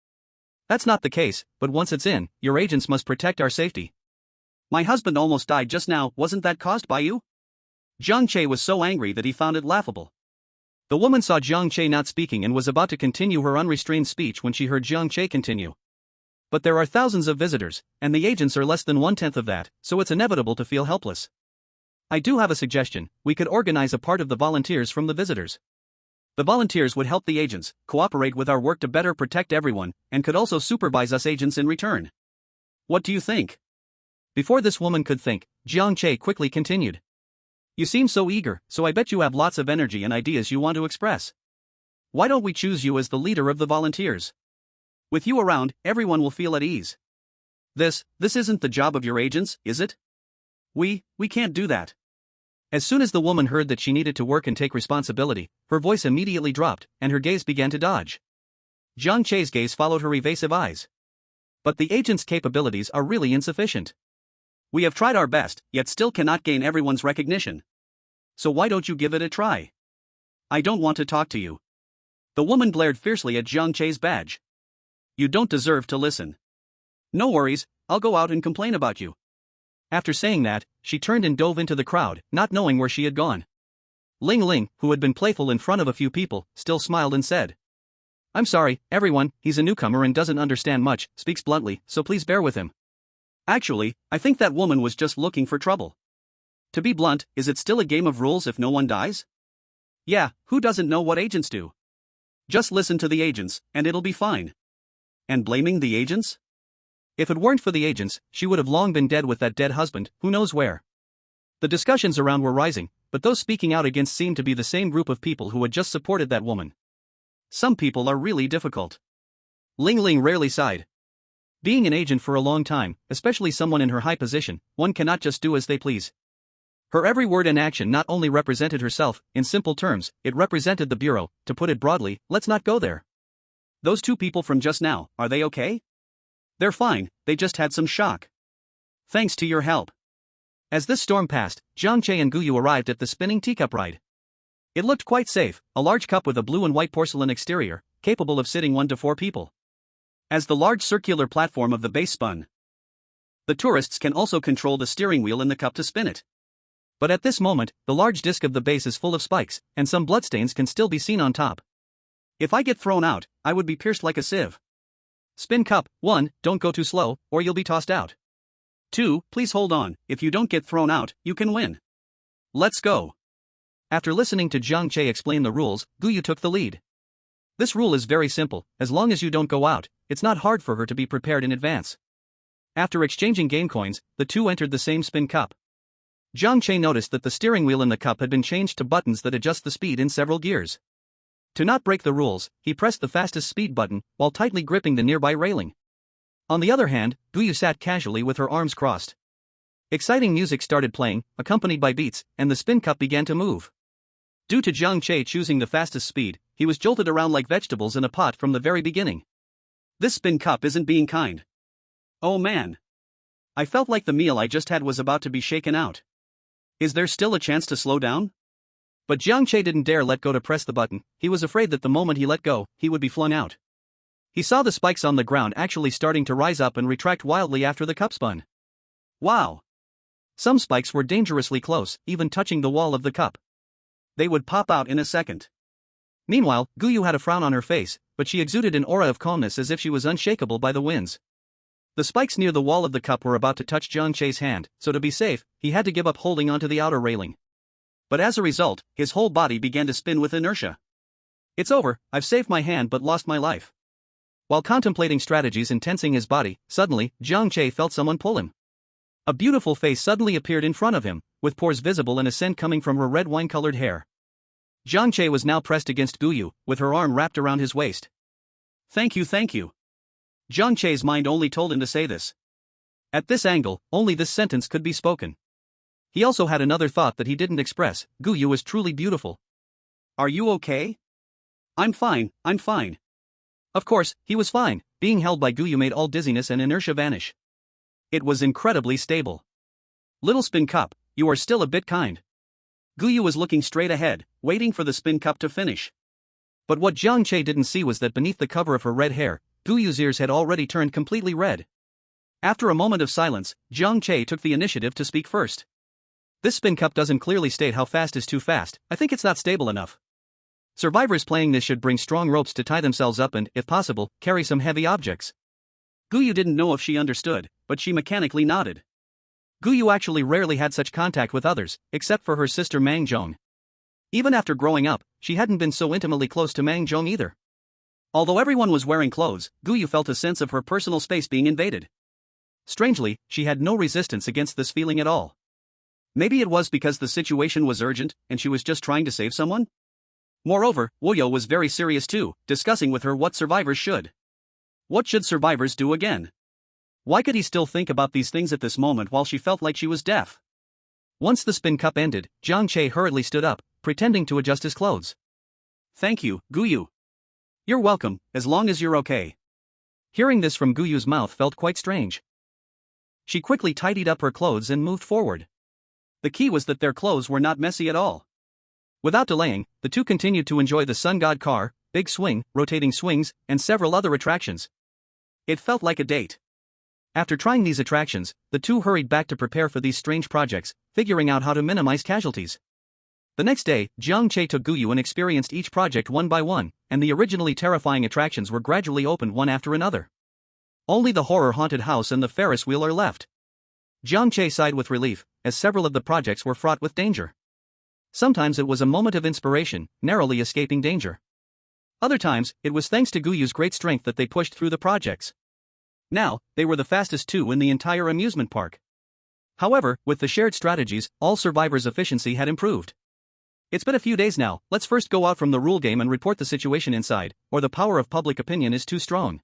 "That's not the case, but once it's in, your agents must protect our safety." "My husband almost died just now, wasn't that caused by you?" Jiang Che was so angry that he found it laughable. The woman saw Jiang Che not speaking and was about to continue her unrestrained speech when she heard Jiang Che continue. "But there are thousands of visitors, and the agents are less than 1/10 of that, so it's inevitable to feel helpless. I do have a suggestion: we could organize a part of the volunteers from the visitors. The volunteers would help the agents, cooperate with our work to better protect everyone, and could also supervise us agents in return. What do you think?" Before this woman could think, Jiang Che quickly continued. "You seem so eager, so I bet you have lots of energy and ideas you want to express. Why don't we choose you as the leader of the volunteers? With you around, everyone will feel at ease. This isn't the job of your agents, is it? We can't do that." As soon as the woman heard that she needed to work and take responsibility, her voice immediately dropped, and her gaze began to dodge. Jiang Che's gaze followed her evasive eyes. "But the agent's capabilities are really insufficient. We have tried our best, yet still cannot gain everyone's recognition. So why don't you give it a try?" "I don't want to talk to you." The woman glared fiercely at Jiang Che's badge. "You don't deserve to listen. No worries, I'll go out and complain about you." After saying that, she turned and dove into the crowd, not knowing where she had gone. Ling Ling, who had been playful in front of a few people, still smiled and said, "I'm sorry, everyone, he's a newcomer and doesn't understand much, speaks bluntly, so please bear with him." Actually, I think that woman was just looking for trouble. To be blunt, is it still a game of rules if no one dies? Yeah, who doesn't know what agents do? Just listen to the agents, and it'll be fine. And blaming the agents? If it weren't for the agents, she would have long been dead with that dead husband, who knows where. The discussions around were rising, but those speaking out against seemed to be the same group of people who had just supported that woman. Some people are really difficult. Ling Ling rarely sighed. Being an agent for a long time, especially someone in her high position, one cannot just do as they please. Her every word and action not only represented herself, in simple terms, it represented the bureau. To put it broadly, let's not go there. Those two people from just now, are they okay? They're fine, they just had some shock. Thanks to your help. As this storm passed, Jiang Che and Guyu arrived at the spinning teacup ride. It looked quite safe, a large cup with a blue and white porcelain exterior, capable of sitting 1 to 4 people. As the large circular platform of the base spun, the tourists can also control the steering wheel in the cup to spin it. But at this moment, the large disc of the base is full of spikes, and some bloodstains can still be seen on top. If I get thrown out, I would be pierced like a sieve. Spin cup. 1, don't go too slow, or you'll be tossed out. 2, please hold on, if you don't get thrown out, you can win. Let's go. After listening to Jiang Che explain the rules, Guyu took the lead. This rule is very simple: as long as you don't go out, it's not hard for her to be prepared in advance. After exchanging game coins, the two entered the same spin cup. Jiang Che noticed that the steering wheel in the cup had been changed to buttons that adjust the speed in several gears. To not break the rules, he pressed the fastest speed button, while tightly gripping the nearby railing. On the other hand, Guyu sat casually with her arms crossed. Exciting music started playing, accompanied by beats, and the spin cup began to move. Due to Jiang Che choosing the fastest speed, he was jolted around like vegetables in a pot from the very beginning. This spin cup isn't being kind. Oh man. I felt like the meal I just had was about to be shaken out. Is there still a chance to slow down? But Jiang Che didn't dare let go to press the button. He was afraid that the moment he let go, he would be flung out. He saw the spikes on the ground actually starting to rise up and retract wildly after the cup spun. Wow! Some spikes were dangerously close, even touching the wall of the cup. They would pop out in a second. Meanwhile, Guyu had a frown on her face, but she exuded an aura of calmness as if she was unshakable by the winds. The spikes near the wall of the cup were about to touch Jiang Che's hand, so to be safe, he had to give up holding onto the outer railing. But as a result, his whole body began to spin with inertia. It's over, I've saved my hand but lost my life. While contemplating strategies and tensing his body, suddenly, Jiang Che felt someone pull him. A beautiful face suddenly appeared in front of him, with pores visible and a scent coming from her red wine-colored hair. Jiang Che was now pressed against Guyu, with her arm wrapped around his waist. Thank you. Jiang Che's mind only told him to say this. At this angle, only this sentence could be spoken. He also had another thought that he didn't express: Guyu was truly beautiful. Are you okay? I'm fine. Of course, he was fine. Being held by Guyu made all dizziness and inertia vanish. It was incredibly stable. Little spin cup, you are still a bit kind. Guyu was looking straight ahead, waiting for the spin cup to finish. But what Jiang Che didn't see was that beneath the cover of her red hair, Guyu's ears had already turned completely red. After a moment of silence, Jiang Che took the initiative to speak first. This spin cup doesn't clearly state how fast is too fast. I think it's not stable enough. Survivors playing this should bring strong ropes to tie themselves up and, if possible, carry some heavy objects. Guyu didn't know if she understood, but she mechanically nodded. Guyu actually rarely had such contact with others, except for her sister Mang Zhong. Even after growing up, she hadn't been so intimately close to Mang Zhong either. Although everyone was wearing clothes, Guyu felt a sense of her personal space being invaded. Strangely, she had no resistance against this feeling at all. Maybe it was because the situation was urgent, and she was just trying to save someone? Moreover, Woyo was very serious too, discussing with her what survivors should. What should survivors do again? Why could he still think about these things at this moment while she felt like she was deaf? Once the spin cup ended, Jiang Che hurriedly stood up, pretending to adjust his clothes. Thank you, Guyu. You're welcome, as long as you're okay. Hearing this from Guyu's mouth felt quite strange. She quickly tidied up her clothes and moved forward. The key was that their clothes were not messy at all. Without delaying, the two continued to enjoy the Sun God car, big swing, rotating swings, and several other attractions. It felt like a date. After trying these attractions, the two hurried back to prepare for these strange projects, figuring out how to minimize casualties. The next day, Jiang Che took Guyu and experienced each project one by one, and the originally terrifying attractions were gradually opened one after another. Only the horror-haunted house and the Ferris wheel are left. Jiang Che sighed with relief, as several of the projects were fraught with danger. Sometimes it was a moment of inspiration, narrowly escaping danger. Other times, it was thanks to Guyu's great strength that they pushed through the projects. Now, they were the fastest two in the entire amusement park. However, with the shared strategies, all survivors' efficiency had improved. It's been a few days now, let's first go out from the rule game and report the situation inside, or the power of public opinion is too strong.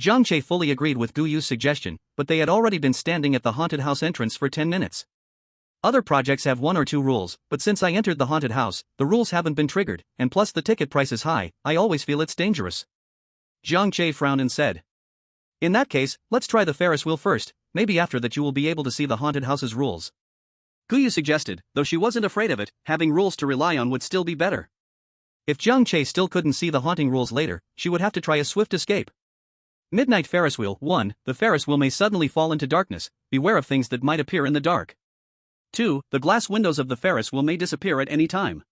Jiang Che fully agreed with Guyu's suggestion, but they had already been standing at the haunted house entrance for 10 minutes. Other projects have 1 or 2 rules, but since I entered the haunted house, the rules haven't been triggered, and plus the ticket price is high, I always feel it's dangerous. Jiang Che frowned and said. In that case, let's try the Ferris wheel first, maybe after that you will be able to see the haunted house's rules. Guyu suggested, though she wasn't afraid of it, having rules to rely on would still be better. If Jiang Che still couldn't see the haunting rules later, she would have to try a swift escape. Midnight Ferris wheel. 1. The Ferris wheel may suddenly fall into darkness, beware of things that might appear in the dark. 2. The glass windows of the Ferris wheel may disappear at any time.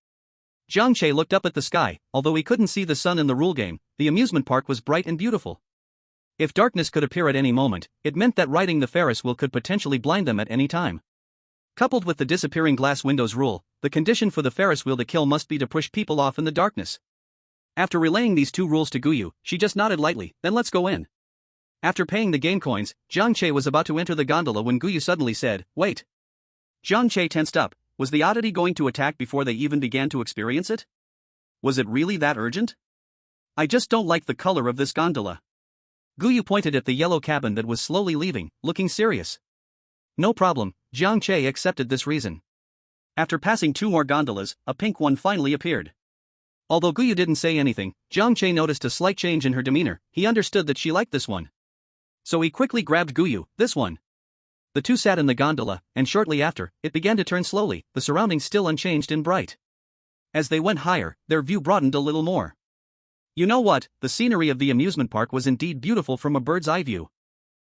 Jiang Che looked up at the sky. Although he couldn't see the sun in the rule game, the amusement park was bright and beautiful. If darkness could appear at any moment, it meant that riding the Ferris wheel could potentially blind them at any time. Coupled with the disappearing glass windows rule, the condition for the Ferris wheel to kill must be to push people off in the darkness. After relaying these 2 rules to Guyu, she just nodded lightly, then let's go in. After paying the game coins, Jiang Che was about to enter the gondola when Guyu suddenly said, wait. Jiang Che tensed up. Was the oddity going to attack before they even began to experience it? Was it really that urgent? I just don't like the color of this gondola. Guyu pointed at the yellow cabin that was slowly leaving, looking serious. No problem, Jiang Che accepted this reason. After passing 2 more gondolas, a pink one finally appeared. Although Guyu didn't say anything, Jiang Che noticed a slight change in her demeanor. He understood that she liked this one. So he quickly grabbed Guyu, this one. The two sat in the gondola, and shortly after, it began to turn slowly, the surroundings still unchanged and bright. As they went higher, their view broadened a little more. You know what, the scenery of the amusement park was indeed beautiful from a bird's eye view.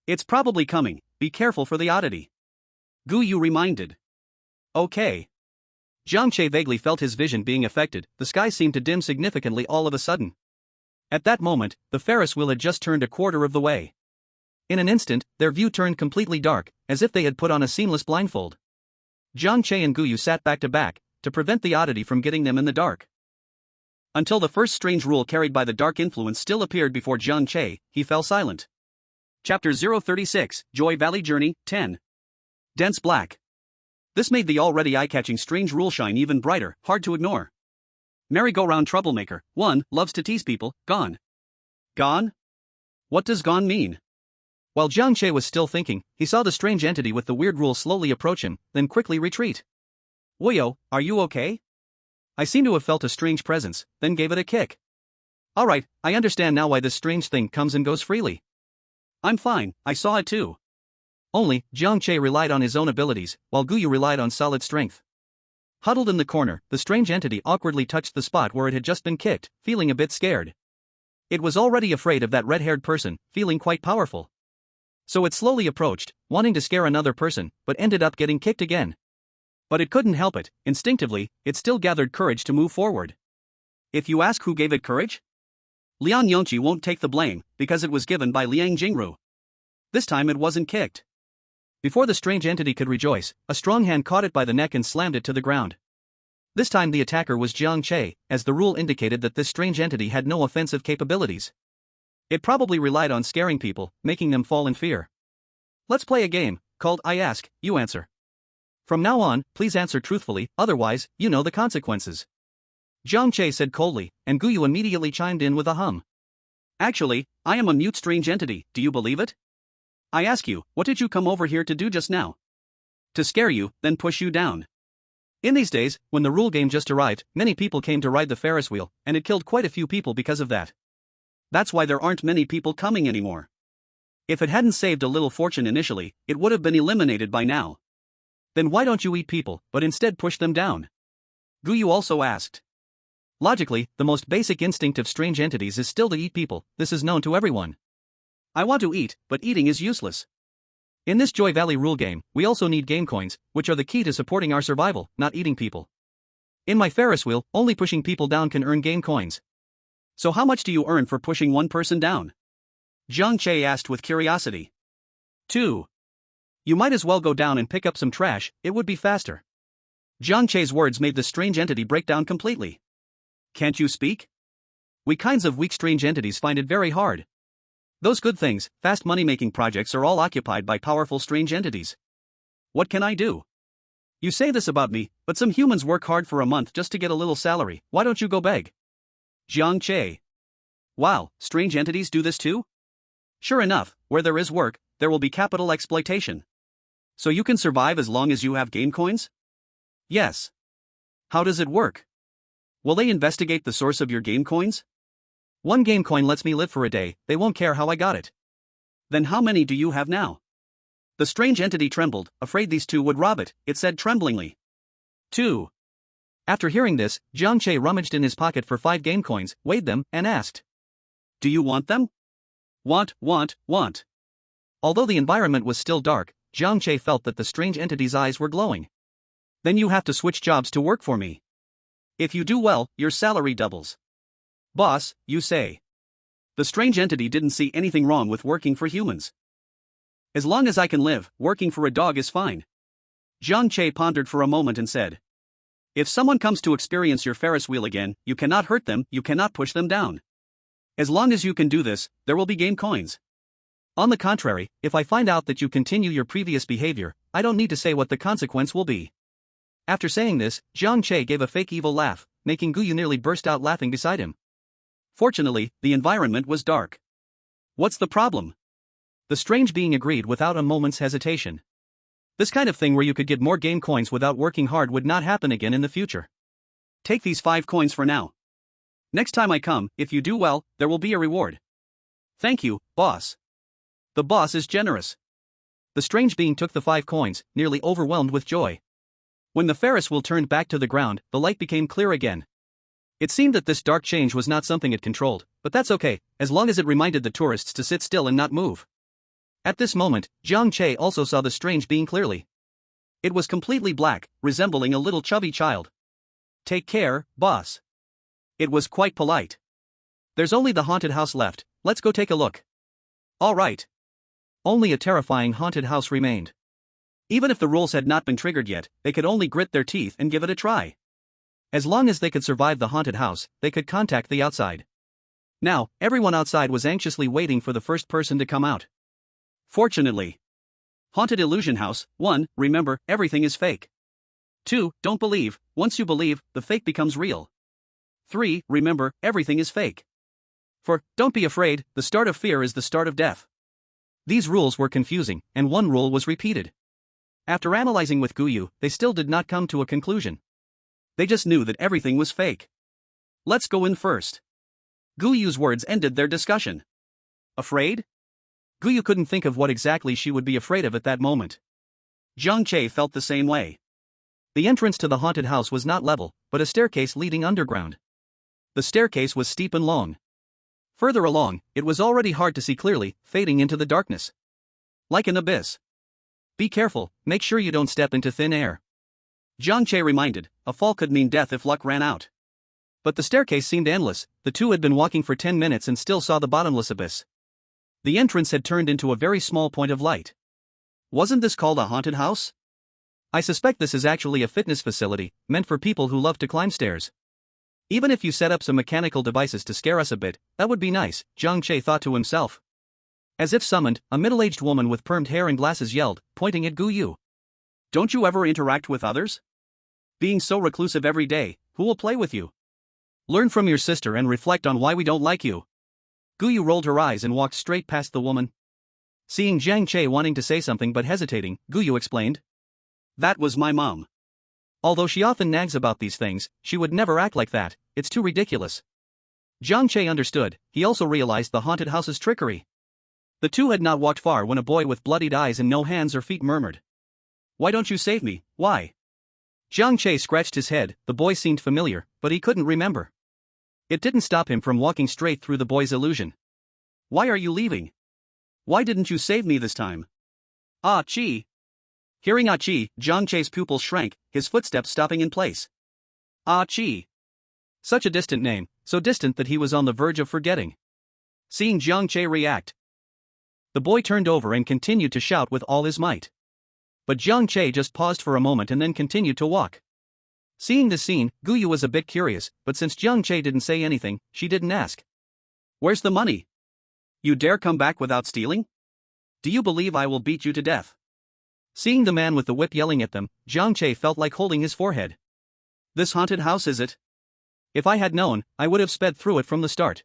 It's probably coming, be careful for the oddity. Guyu reminded. Okay. Jiang Che vaguely felt his vision being affected. The sky seemed to dim significantly all of a sudden. At that moment, the Ferris wheel had just turned a quarter of the way. In an instant, their view turned completely dark, as if they had put on a seamless blindfold. Jiang Che and Guyu sat back to back, to prevent the oddity from getting them in the dark. Until the first strange rule carried by the dark influence still appeared before Jiang Che, he fell silent. Chapter 036, Joy Valley Journey, 10. Dense black. This made the already eye-catching strange rule shine even brighter, hard to ignore. Merry-go-round troublemaker, 1, loves to tease people, gone. Gone? What does gone mean? While Jiang Che was still thinking, he saw the strange entity with the weird rule slowly approach him, then quickly retreat. Woyo, are you okay? I seem to have felt a strange presence, then gave it a kick. Alright, I understand now why this strange thing comes and goes freely. I'm fine, I saw it too. Only, Jiang Che relied on his own abilities, while Guyu relied on solid strength. Huddled in the corner, the strange entity awkwardly touched the spot where it had just been kicked, feeling a bit scared. It was already afraid of that red-haired person, feeling quite powerful. So it slowly approached, wanting to scare another person, but ended up getting kicked again. But it couldn't help it, instinctively, it still gathered courage to move forward. If you ask who gave it courage? Liang Yongqi won't take the blame, because it was given by Liang Jingru. This time it wasn't kicked. Before the strange entity could rejoice, a strong hand caught it by the neck and slammed it to the ground. This time the attacker was Jiang Che, as the rule indicated that this strange entity had no offensive capabilities. It probably relied on scaring people, making them fall in fear. Let's play a game, called I Ask, You Answer. From now on, please answer truthfully, otherwise, you know the consequences. Jiang Che said coldly, and Guyu immediately chimed in with a hum. Actually, I am a mute strange entity, do you believe it? I ask you, what did you come over here to do just now? To scare you, then push you down. In these days, when the rule game just arrived, many people came to ride the Ferris wheel, and it killed quite a few people because of that. That's why there aren't many people coming anymore. If it hadn't saved a little fortune initially, it would have been eliminated by now. Then why don't you eat people, but instead push them down? Guyu also asked. Logically, the most basic instinct of strange entities is still to eat people, this is known to everyone. I want to eat, but eating is useless. In this Joy Valley rule game, we also need game coins, which are the key to supporting our survival, not eating people. In my Ferris wheel, only pushing people down can earn game coins. So how much do you earn for pushing one person down? Jiang Che asked with curiosity. 2. You might as well go down and pick up some trash, it would be faster. Jiang Che's words made the strange entity break down completely. Can't you speak? We kinds of weak strange entities find it very hard. Those good things, fast money-making projects are all occupied by powerful strange entities. What can I do? You say this about me, but some humans work hard for a month just to get a little salary, why don't you go beg? Jiang Che. Wow, strange entities do this too? Sure enough, where there is work, there will be capital exploitation. So you can survive as long as you have game coins? Yes. How does it work? Will they investigate the source of your game coins? One game coin lets me live for a day, they won't care how I got it. Then how many do you have now? The strange entity trembled, afraid these two would rob it, it said tremblingly. 2. After hearing this, Jiang Che rummaged in his pocket for 5 game coins, weighed them, and asked. Do you want them? Want. Although the environment was still dark, Jiang Che felt that the strange entity's eyes were glowing. Then you have to switch jobs to work for me. If you do well, your salary doubles. Boss, you say. The strange entity didn't see anything wrong with working for humans. As long as I can live, working for a dog is fine. Jiang Che pondered for a moment and said. If someone comes to experience your Ferris wheel again, you cannot hurt them, you cannot push them down. As long as you can do this, there will be game coins. On the contrary, if I find out that you continue your previous behavior, I don't need to say what the consequence will be. After saying this, Jiang Che gave a fake evil laugh, making Guyu nearly burst out laughing beside him. Fortunately, the environment was dark. What's the problem? The strange being agreed without a moment's hesitation. This kind of thing where you could get more game coins without working hard would not happen again in the future. Take these 5 coins for now. Next time I come, if you do well, there will be a reward. Thank you, boss. The boss is generous. The strange being took the 5 coins, nearly overwhelmed with joy. When the Ferris wheel turned back to the ground, the light became clear again. It seemed that this dark change was not something it controlled, but that's okay, as long as it reminded the tourists to sit still and not move. At this moment, Jiang Che also saw the strange being clearly. It was completely black, resembling a little chubby child. Take care, boss. It was quite polite. There's only the haunted house left, let's go take a look. All right. Only a terrifying haunted house remained. Even if the rules had not been triggered yet, they could only grit their teeth and give it a try. As long as they could survive the haunted house, they could contact the outside. Now, everyone outside was anxiously waiting for the first person to come out. Fortunately. Haunted illusion house. 1. Remember, everything is fake. 2. Don't believe, once you believe, the fake becomes real. 3. Remember, everything is fake. 4. Don't be afraid, the start of fear is the start of death. These rules were confusing, and one rule was repeated. After analyzing with Guyu, they still did not come to a conclusion. They just knew that everything was fake. Let's go in first. Guyu's words ended their discussion. Afraid? Guyu couldn't think of what exactly she would be afraid of at that moment. Jiang Che felt the same way. The entrance to the haunted house was not level, but a staircase leading underground. The staircase was steep and long. Further along, it was already hard to see clearly, fading into the darkness. Like an abyss. Be careful, make sure you don't step into thin air. Jiang Che reminded, a fall could mean death if luck ran out. But the staircase seemed endless. The two had been walking for 10 minutes and still saw the bottomless abyss. The entrance had turned into a very small point of light. Wasn't this called a haunted house? I suspect this is actually a fitness facility, meant for people who love to climb stairs. Even if you set up some mechanical devices to scare us a bit, that would be nice, Jiang Che thought to himself. As if summoned, a middle-aged woman with permed hair and glasses yelled, pointing at Guyu. Don't you ever interact with others? Being so reclusive every day, who will play with you? Learn from your sister and reflect on why we don't like you. Guyu rolled her eyes and walked straight past the woman. Seeing Jiang Che wanting to say something but hesitating, Guyu explained. That was my mom. Although she often nags about these things, she would never act like that, it's too ridiculous. Jiang Che understood, he also realized the haunted house's trickery. The two had not walked far when a boy with bloodied eyes and no hands or feet murmured. Why don't you save me, why? Jiang Che scratched his head, the boy seemed familiar, but he couldn't remember. It didn't stop him from walking straight through the boy's illusion. Why are you leaving? Why didn't you save me this time? Ah, Chi. Hearing Ah Chi, Jiang Che's pupils shrank, his footsteps stopping in place. Ah Chi. Such a distant name, so distant that he was on the verge of forgetting. Seeing Jiang Che react, the boy turned over and continued to shout with all his might. But Jiang Che just paused for a moment and then continued to walk. Seeing this scene, Guyu was a bit curious, but since Jiang Che didn't say anything, she didn't ask. Where's the money? You dare come back without stealing? Do you believe I will beat you to death? Seeing the man with the whip yelling at them, Jiang Che felt like holding his forehead. This haunted house, is it? If I had known, I would have sped through it from the start.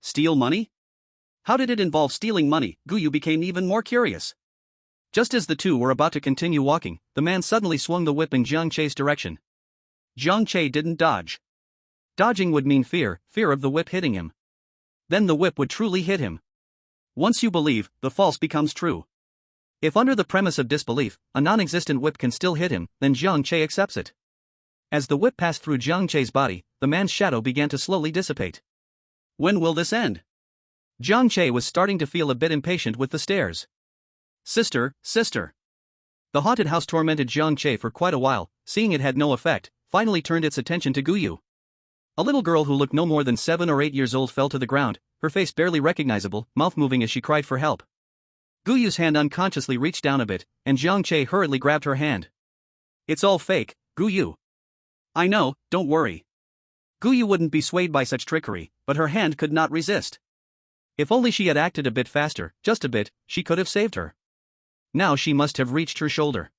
Steal money? How did it involve stealing money? Guyu became even more curious. Just as the two were about to continue walking, the man suddenly swung the whip in Jiang Che's direction. Jiang Che didn't dodge. Dodging would mean fear of the whip hitting him. Then the whip would truly hit him. Once you believe, the false becomes true. If under the premise of disbelief, a non-existent whip can still hit him, then Jiang Che accepts it. As the whip passed through Jiang Che's body, the man's shadow began to slowly dissipate. When will this end? Jiang Che was starting to feel a bit impatient with the stairs. Sister. The haunted house tormented Jiang Che for quite a while, seeing it had no effect, finally turned its attention to Guyu. A little girl who looked no more than 7 or 8 years old fell to the ground, her face barely recognizable, mouth moving as she cried for help. Guyu's hand unconsciously reached down a bit, and Jiang Che hurriedly grabbed her hand. It's all fake, Guyu. I know, don't worry. Guyu wouldn't be swayed by such trickery, but her hand could not resist. If only she had acted a bit faster, just a bit, she could have saved her. Now she must have reached her shoulder.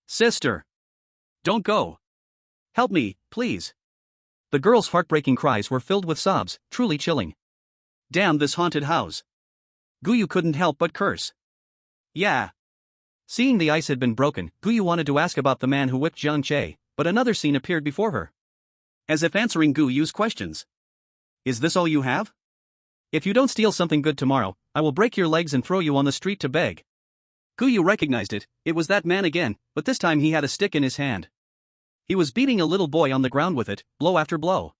Sister! Don't go! Help me, please! The girl's heartbreaking cries were filled with sobs, truly chilling. Damn this haunted house! Guyu couldn't help but curse. Yeah. Seeing the ice had been broken, Guyu wanted to ask about the man who whipped Jiang Che, but another scene appeared before her. As if answering Guyu's questions. Is this all you have? If you don't steal something good tomorrow, I will break your legs and throw you on the street to beg. Guyu recognized it was that man again, but this time he had a stick in his hand. He was beating a little boy on the ground with it, blow after blow.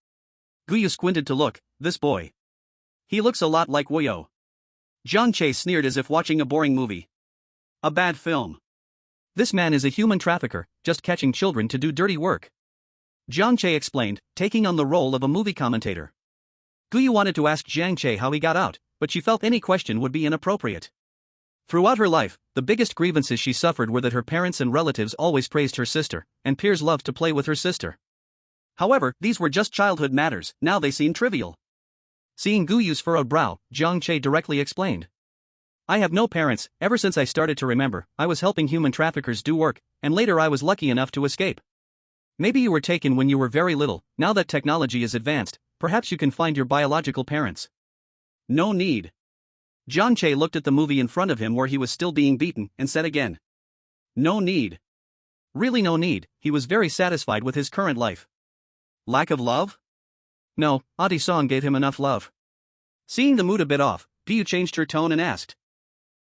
Guyu squinted to look, this boy. He looks a lot like Woyo. Jiang Che sneered as if watching a boring movie. A bad film. This man is a human trafficker, just catching children to do dirty work. Jiang Che explained, taking on the role of a movie commentator. Guyu wanted to ask Jiang Che how he got out, but she felt any question would be inappropriate. Throughout her life, the biggest grievances she suffered were that her parents and relatives always praised her sister, and peers loved to play with her sister. However, these were just childhood matters, now they seemed trivial. Seeing Guyu's furrowed brow, Jiang Che directly explained. I have no parents, ever since I started to remember, I was helping human traffickers do work, and later I was lucky enough to escape. Maybe you were taken when you were very little, now that technology is advanced, perhaps you can find your biological parents. No need. Jiang Che looked at the movie in front of him where he was still being beaten, and said again. No need. Really no need, he was very satisfied with his current life. Lack of love? No, Auntie Song gave him enough love. Seeing the mood a bit off, Piyu changed her tone and asked.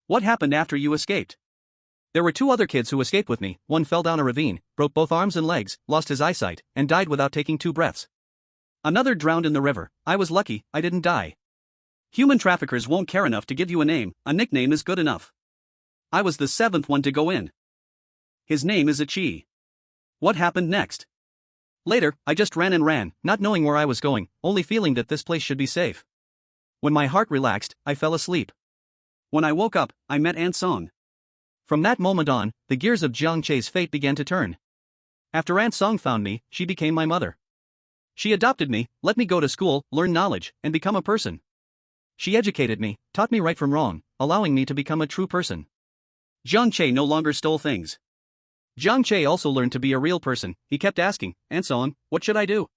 What happened after you escaped? There were 2 other kids who escaped with me. One fell down a ravine, broke both arms and legs, lost his eyesight, and died without taking 2 breaths. Another drowned in the river. I was lucky, I didn't die. Human traffickers won't care enough to give you a name, a nickname is good enough. I was the 7th one to go in. His name is Chi. What happened next? Later, I just ran and ran, not knowing where I was going, only feeling that this place should be safe. When my heart relaxed, I fell asleep. When I woke up, I met Aunt Song. From that moment on, the gears of Jiang Che's fate began to turn. After Aunt Song found me, she became my mother. She adopted me, let me go to school, learn knowledge, and become a person. She educated me, taught me right from wrong, allowing me to become a true person. Jiang Che no longer stole things. Jiang Che also learned to be a real person. He kept asking, Aunt Song, what should I do?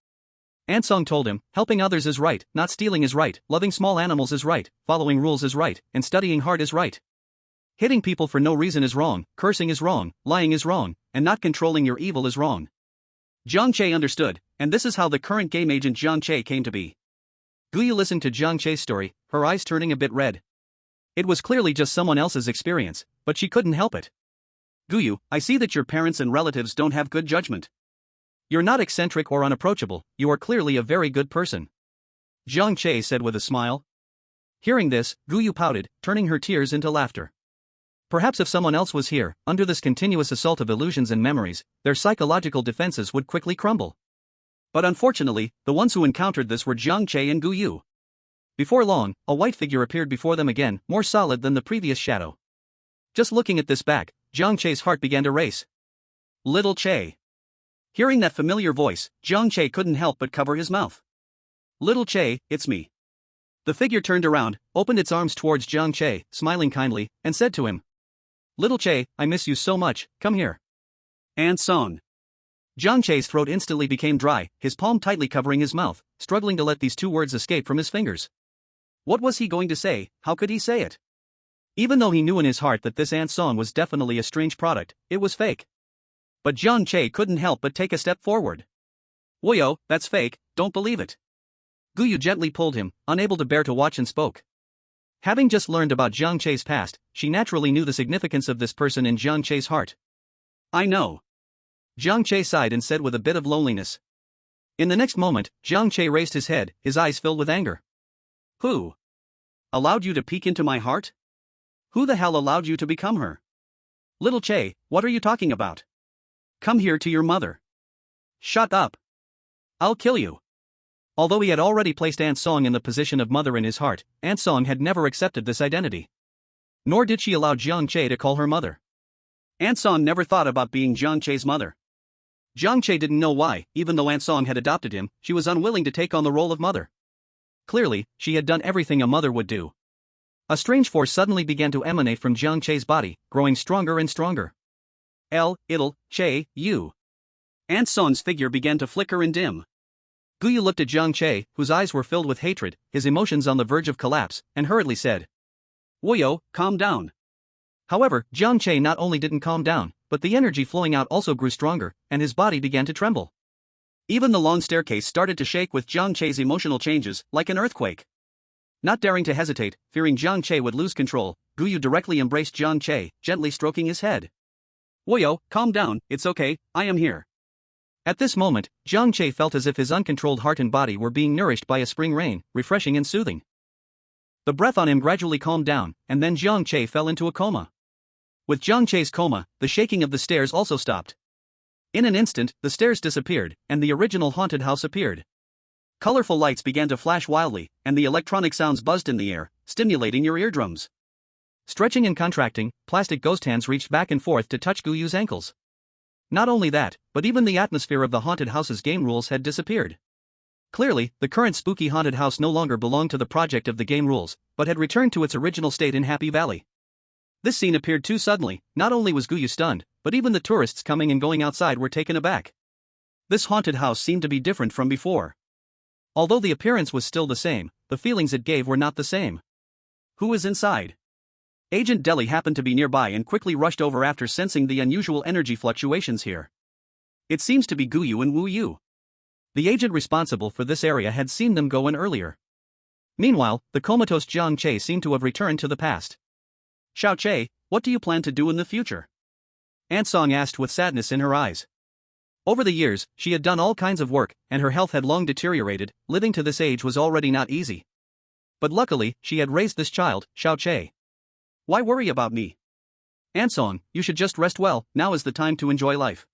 Aunt Song told him, helping others is right, not stealing is right, loving small animals is right, following rules is right, and studying hard is right. Hitting people for no reason is wrong, cursing is wrong, lying is wrong, and not controlling your evil is wrong. Jiang Che understood, and this is how the current game agent Jiang Che came to be. Guyu listened to Jiang Che's story, her eyes turning a bit red. It was clearly just someone else's experience, but she couldn't help it. Guyu, I see that your parents and relatives don't have good judgment. You're not eccentric or unapproachable, you are clearly a very good person. Jiang Che said with a smile. Hearing this, Guyu pouted, turning her tears into laughter. Perhaps if someone else was here, under this continuous assault of illusions and memories, their psychological defenses would quickly crumble. But unfortunately, the ones who encountered this were Jiang Che and Guyu. Before long, a white figure appeared before them again, more solid than the previous shadow. Just looking at this back, Jiang Che's heart began to race. Little Che. Hearing that familiar voice, Jiang Che couldn't help but cover his mouth. Little Che, it's me. The figure turned around, opened its arms towards Jiang Che, smiling kindly, and said to him, Little Che, I miss you so much, come here. Aunt Song. Jiang Che's throat instantly became dry, his palm tightly covering his mouth, struggling to let these 2 words escape from his fingers. What was he going to say? How could he say it? Even though he knew in his heart that this Aunt Song was definitely a strange product, it was fake. But Jiang Che couldn't help but take a step forward. Woyo, that's fake, don't believe it. Guyu gently pulled him, unable to bear to watch, and spoke. Having just learned about Jiang Che's past, she naturally knew the significance of this person in Jiang Che's heart. I know. Jiang Che sighed and said with a bit of loneliness. In the next moment, Jiang Che raised his head, his eyes filled with anger. Who allowed you to peek into my heart? Who the hell allowed you to become her? Little Che, what are you talking about? Come here to your mother. Shut up. I'll kill you. Although he had already placed Aunt Song in the position of mother in his heart, Aunt Song had never accepted this identity. Nor did she allow Jiang Che to call her mother. Aunt Song never thought about being Jiang Che's mother. Jiang Che didn't know why, even though Aunt Song had adopted him, she was unwilling to take on the role of mother. Clearly, she had done everything a mother would do. A strange force suddenly began to emanate from Jiang Che's body, growing stronger and stronger. It'll, Che, you. Aunt Song's figure began to flicker and dim. Guyu looked at Jiang Che, whose eyes were filled with hatred, his emotions on the verge of collapse, and hurriedly said, Woyo, calm down. However, Jiang Che not only didn't calm down, but the energy flowing out also grew stronger, and his body began to tremble. Even the long staircase started to shake with Jiang Che's emotional changes, like an earthquake. Not daring to hesitate, fearing Jiang Che would lose control, Guyu directly embraced Jiang Che, gently stroking his head. Woyo, calm down, it's okay, I am here. At this moment, Jiang Che felt as if his uncontrolled heart and body were being nourished by a spring rain, refreshing and soothing. The breath on him gradually calmed down, and then Jiang Che fell into a coma. With Jiang Che's coma, the shaking of the stairs also stopped. In an instant, the stairs disappeared, and the original haunted house appeared. Colorful lights began to flash wildly, and the electronic sounds buzzed in the air, stimulating your eardrums. Stretching and contracting, plastic ghost hands reached back and forth to touch Guyu's ankles. Not only that, but even the atmosphere of the haunted house's game rules had disappeared. Clearly, the current spooky haunted house no longer belonged to the project of the game rules, but had returned to its original state in Happy Valley. This scene appeared too suddenly. Not only was Guyu stunned, but even the tourists coming and going outside were taken aback. This haunted house seemed to be different from before. Although the appearance was still the same, the feelings it gave were not the same. Who is inside? Agent Deli happened to be nearby and quickly rushed over after sensing the unusual energy fluctuations here. It seems to be Guyu and Wu Yu. The agent responsible for this area had seen them go in earlier. Meanwhile, the comatose Jiang Che seemed to have returned to the past. Xiao Che, what do you plan to do in the future? Ansong asked with sadness in her eyes. Over the years, she had done all kinds of work, and her health had long deteriorated. Living to this age was already not easy. But luckily, she had raised this child, Xiao Che. Why worry about me? Ansong, you should just rest well, now is the time to enjoy life.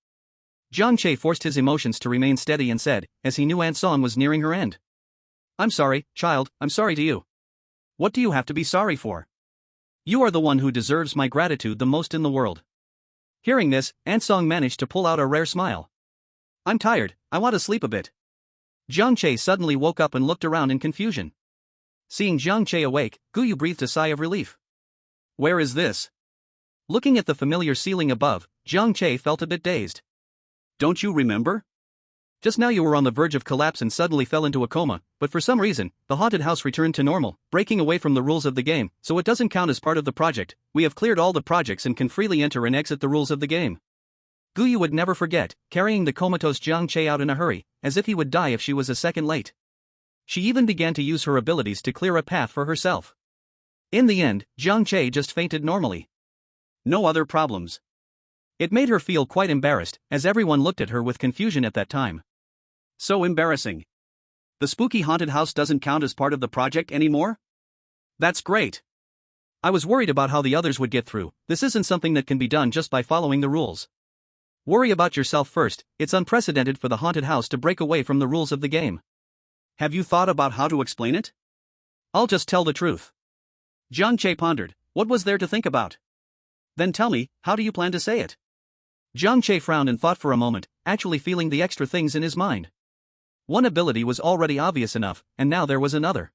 Jiang Che forced his emotions to remain steady and said, as he knew Ansong was nearing her end. I'm sorry, child, I'm sorry to you. What do you have to be sorry for? You are the one who deserves my gratitude the most in the world. Hearing this, Ansong managed to pull out a rare smile. I'm tired, I want to sleep a bit. Jiang Che suddenly woke up and looked around in confusion. Seeing Jiang Che awake, Guyu breathed a sigh of relief. Where is this? Looking at the familiar ceiling above, Jiang Che felt a bit dazed. Don't you remember? Just now you were on the verge of collapse and suddenly fell into a coma, but for some reason, the haunted house returned to normal, breaking away from the rules of the game, so it doesn't count as part of the project. We have cleared all the projects and can freely enter and exit the rules of the game. Guyu would never forget, carrying the comatose Jiang Che out in a hurry, as if he would die if she was a second late. She even began to use her abilities to clear a path for herself. In the end, Jiang Che just fainted normally. No other problems. It made her feel quite embarrassed, as everyone looked at her with confusion at that time. So embarrassing. The spooky haunted house doesn't count as part of the project anymore? That's great. I was worried about how the others would get through. This isn't something that can be done just by following the rules. Worry about yourself first. It's unprecedented for the haunted house to break away from the rules of the game. Have you thought about how to explain it? I'll just tell the truth. Jiang Che pondered. What was there to think about? Then tell me, how do you plan to say it? Jiang Che frowned and thought for a moment, actually feeling the extra things in his mind. One ability was already obvious enough, and now there was another.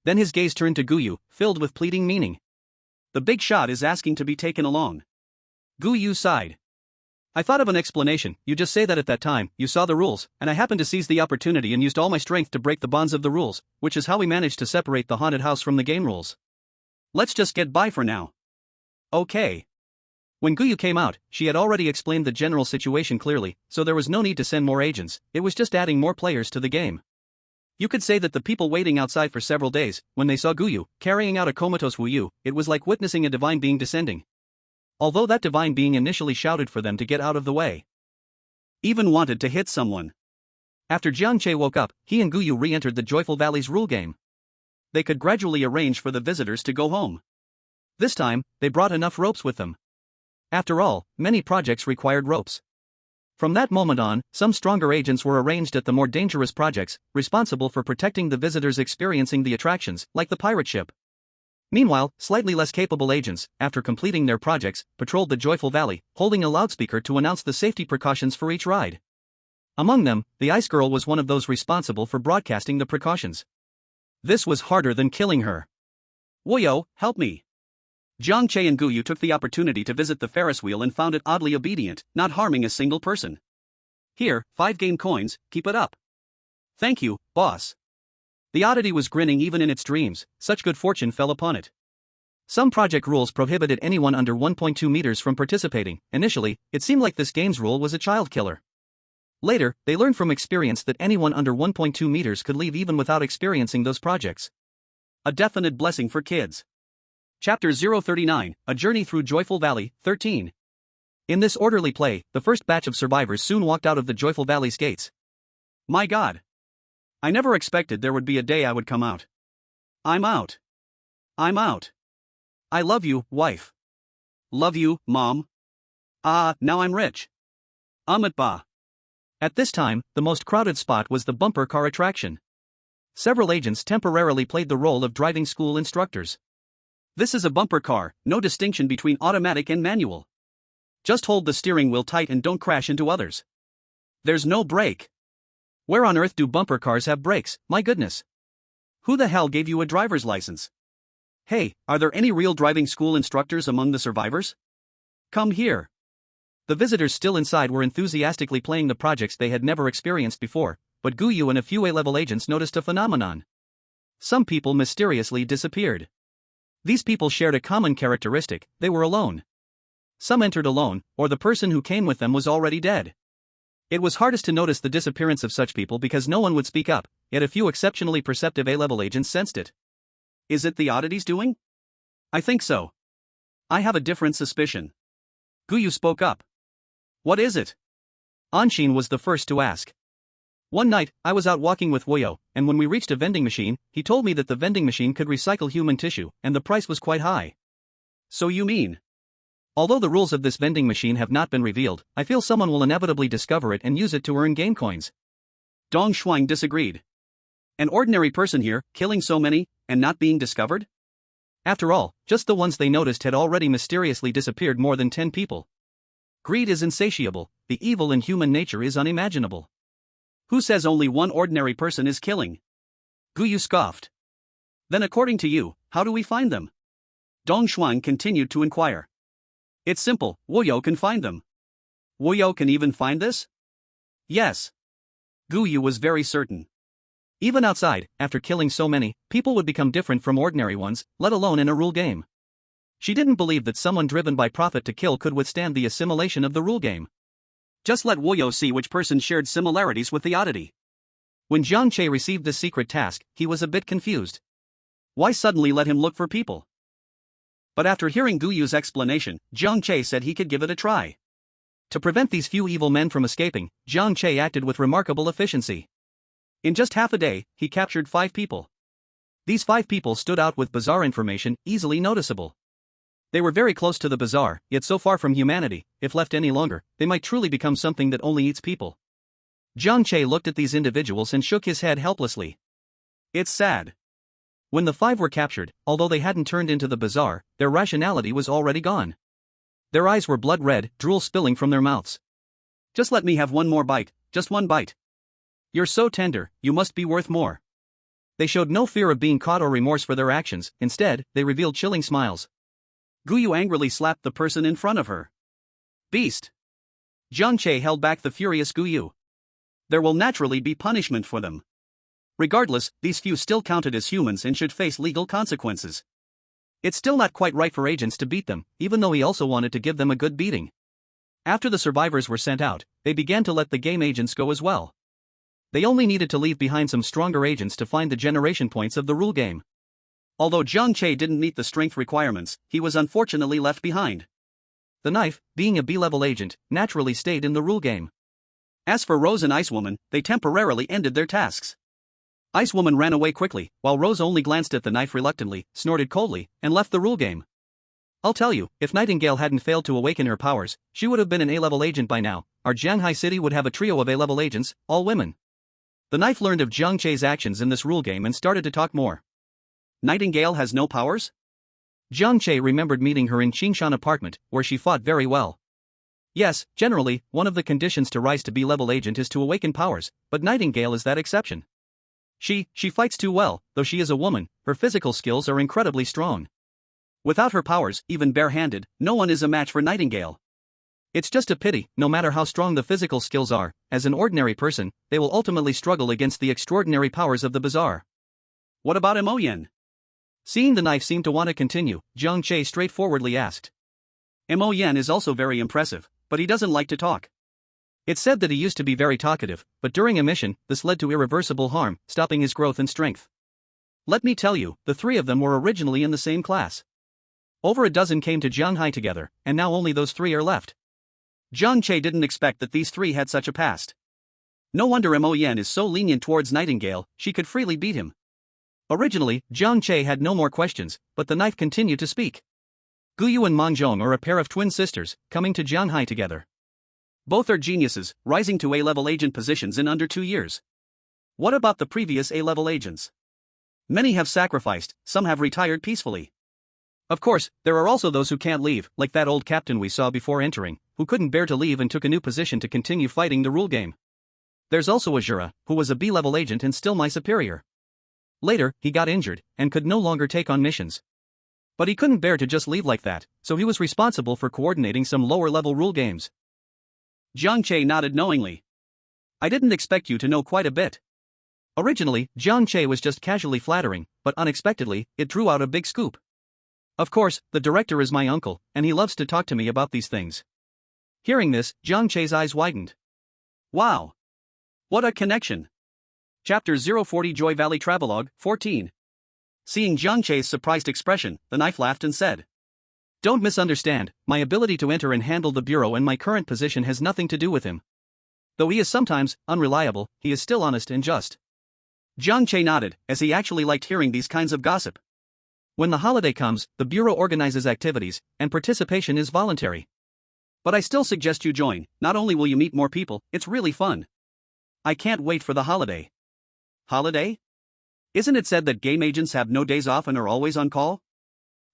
Then his gaze turned to Guyu, filled with pleading meaning. The big shot is asking to be taken along. Guyu sighed. I thought of an explanation. You just say that at that time, you saw the rules, and I happened to seize the opportunity and used all my strength to break the bonds of the rules, which is how we managed to separate the haunted house from the game rules. Let's just get by for now. Okay. When Guyu came out, she had already explained the general situation clearly, so there was no need to send more agents, it was just adding more players to the game. You could say that the people waiting outside for several days, when they saw Guyu carrying out a comatose Wuyu, it was like witnessing a divine being descending. Although that divine being initially shouted for them to get out of the way. Even wanted to hit someone. After Jiang Che woke up, he and Guyu re-entered the Joyful Valley's rule game. They could gradually arrange for the visitors to go home. This time, they brought enough ropes with them. After all, many projects required ropes. From that moment on, some stronger agents were arranged at the more dangerous projects, responsible for protecting the visitors experiencing the attractions, like the pirate ship. Meanwhile, slightly less capable agents, after completing their projects, patrolled the Joyful Valley, holding a loudspeaker to announce the safety precautions for each ride. Among them, the Ice Girl was one of those responsible for broadcasting the precautions. This was harder than killing her. Woyo, help me. Jiang Che and Guyu took the opportunity to visit the Ferris wheel and found it oddly obedient, not harming a single person. Here, 5 game coins, keep it up. Thank you, boss. The oddity was grinning even in its dreams, such good fortune fell upon it. Some project rules prohibited anyone under 1.2 meters from participating. Initially, it seemed like this game's rule was a child killer. Later, they learned from experience that anyone under 1.2 meters could leave even without experiencing those projects. A definite blessing for kids. Chapter 039, A Journey Through Joyful Valley, 13. In this orderly play, the first batch of survivors soon walked out of the Joyful Valley's gates. My God. I never expected there would be a day I would come out. I'm out. I'm out. I love you, wife. Love you, mom. Ah, now I'm rich. At ba. At this time, the most crowded spot was the bumper car attraction. Several agents temporarily played the role of driving school instructors. This is a bumper car, no distinction between automatic and manual. Just hold the steering wheel tight and don't crash into others. There's no brake. Where on earth do bumper cars have brakes, my goodness? Who the hell gave you a driver's license? Hey, are there any real driving school instructors among the survivors? Come here. The visitors still inside were enthusiastically playing the projects they had never experienced before, but Guyu and a few A-level agents noticed a phenomenon. Some people mysteriously disappeared. These people shared a common characteristic, they were alone. Some entered alone, or the person who came with them was already dead. It was hardest to notice the disappearance of such people because no one would speak up, yet a few exceptionally perceptive A-level agents sensed it. Is it the oddities doing? I think so. I have a different suspicion. Guyu spoke up. What is it? Anshin was the first to ask. One night, I was out walking with Woyo, and when we reached a vending machine, he told me that the vending machine could recycle human tissue, and the price was quite high. So you mean? Although the rules of this vending machine have not been revealed, I feel someone will inevitably discover it and use it to earn game coins. Dong Shuang disagreed. An ordinary person here, killing so many, and not being discovered? After all, just the ones they noticed had already mysteriously disappeared more than 10 people. Greed is insatiable, the evil in human nature is unimaginable. Who says only one ordinary person is killing? Guyu scoffed. Then according to you, how do we find them? Dong Shuang continued to inquire. It's simple, Woyo can find them. Woyo can even find this? Yes. Guyu was very certain. Even outside, after killing so many, people would become different from ordinary ones, let alone in a rule game. She didn't believe that someone driven by profit to kill could withstand the assimilation of the rule game. Just let Woyo see which person shared similarities with the oddity. When Jiang Che received this secret task, he was a bit confused. Why suddenly let him look for people? But after hearing Guyu's explanation, Jiang Che said he could give it a try. To prevent these few evil men from escaping, Jiang Che acted with remarkable efficiency. In just half a day, he captured 5 people. These 5 people stood out with bizarre information, easily noticeable. They were very close to the bazaar, yet so far from humanity, if left any longer, they might truly become something that only eats people. Jiang Che looked at these individuals and shook his head helplessly. It's sad. When the 5 were captured, although they hadn't turned into the bazaar, their rationality was already gone. Their eyes were blood red, drool spilling from their mouths. Just let me have one more bite, just one bite. You're so tender, you must be worth more. They showed no fear of being caught or remorse for their actions, instead, they revealed chilling smiles. Guyu angrily slapped the person in front of her. Beast! Jiang Che held back the furious Guyu. There will naturally be punishment for them. Regardless, these few still counted as humans and should face legal consequences. It's still not quite right for agents to beat them, even though he also wanted to give them a good beating. After the survivors were sent out, they began to let the game agents go as well. They only needed to leave behind some stronger agents to find the generation points of the rule game. Although Jiang Che didn't meet the strength requirements, he was unfortunately left behind. The knife, being a B-level agent, naturally stayed in the rule game. As for Rose and Ice Woman, they temporarily ended their tasks. Ice Woman ran away quickly, while Rose only glanced at the knife reluctantly, snorted coldly, and left the rule game. I'll tell you, if Nightingale hadn't failed to awaken her powers, she would have been an A-level agent by now. Our Jianghai city would have a trio of A-level agents, all women. The knife learned of Jiang Che's actions in this rule game and started to talk more. Nightingale has no powers? Jiang Che remembered meeting her in Qingshan Apartment, where she fought very well. Yes, generally, one of the conditions to rise to B-level agent is to awaken powers, but Nightingale is that exception. She fights too well, though she is a woman, her physical skills are incredibly strong. Without her powers, even barehanded, no one is a match for Nightingale. It's just a pity, no matter how strong the physical skills are, as an ordinary person, they will ultimately struggle against the extraordinary powers of the bazaar. What about Mo Yen? Seeing the knife seem to want to continue, Jiang Che straightforwardly asked. Mo Yen is also very impressive, but he doesn't like to talk. It's said that he used to be very talkative, but during a mission, this led to irreversible harm, stopping his growth and strength. Let me tell you, the 3 of them were originally in the same class. Over a dozen came to Jianghai together, and now only those 3 are left. Jiang Che didn't expect that these 3 had such a past. No wonder Mo Yen is so lenient towards Nightingale, she could freely beat him. Originally, Jiang Che had no more questions, but the knife continued to speak. Guyu and Mangzhong are a pair of twin sisters, coming to Jianghai together. Both are geniuses, rising to A-level agent positions in under 2 years. What about the previous A-level agents? Many have sacrificed, some have retired peacefully. Of course, there are also those who can't leave, like that old captain we saw before entering, who couldn't bear to leave and took a new position to continue fighting the rule game. There's also Azura, who was a B-level agent and still my superior. Later, he got injured, and could no longer take on missions. But he couldn't bear to just leave like that, so he was responsible for coordinating some lower-level rule games. Jiang Che nodded knowingly. I didn't expect you to know quite a bit. Originally, Jiang Che was just casually flattering, but unexpectedly, it drew out a big scoop. Of course, the director is my uncle, and he loves to talk to me about these things. Hearing this, Jiang Che's eyes widened. Wow! What a connection! Chapter 040 Joy Valley Travelogue, 14. Seeing Jiang Che's surprised expression, the knife laughed and said. Don't misunderstand, my ability to enter and handle the bureau and my current position has nothing to do with him. Though he is sometimes unreliable, he is still honest and just. Jiang Che nodded, as he actually liked hearing these kinds of gossip. When the holiday comes, the bureau organizes activities, and participation is voluntary. But I still suggest you join. Not only will you meet more people, it's really fun. I can't wait for the holiday. Holiday? Isn't it said that game agents have no days off and are always on call?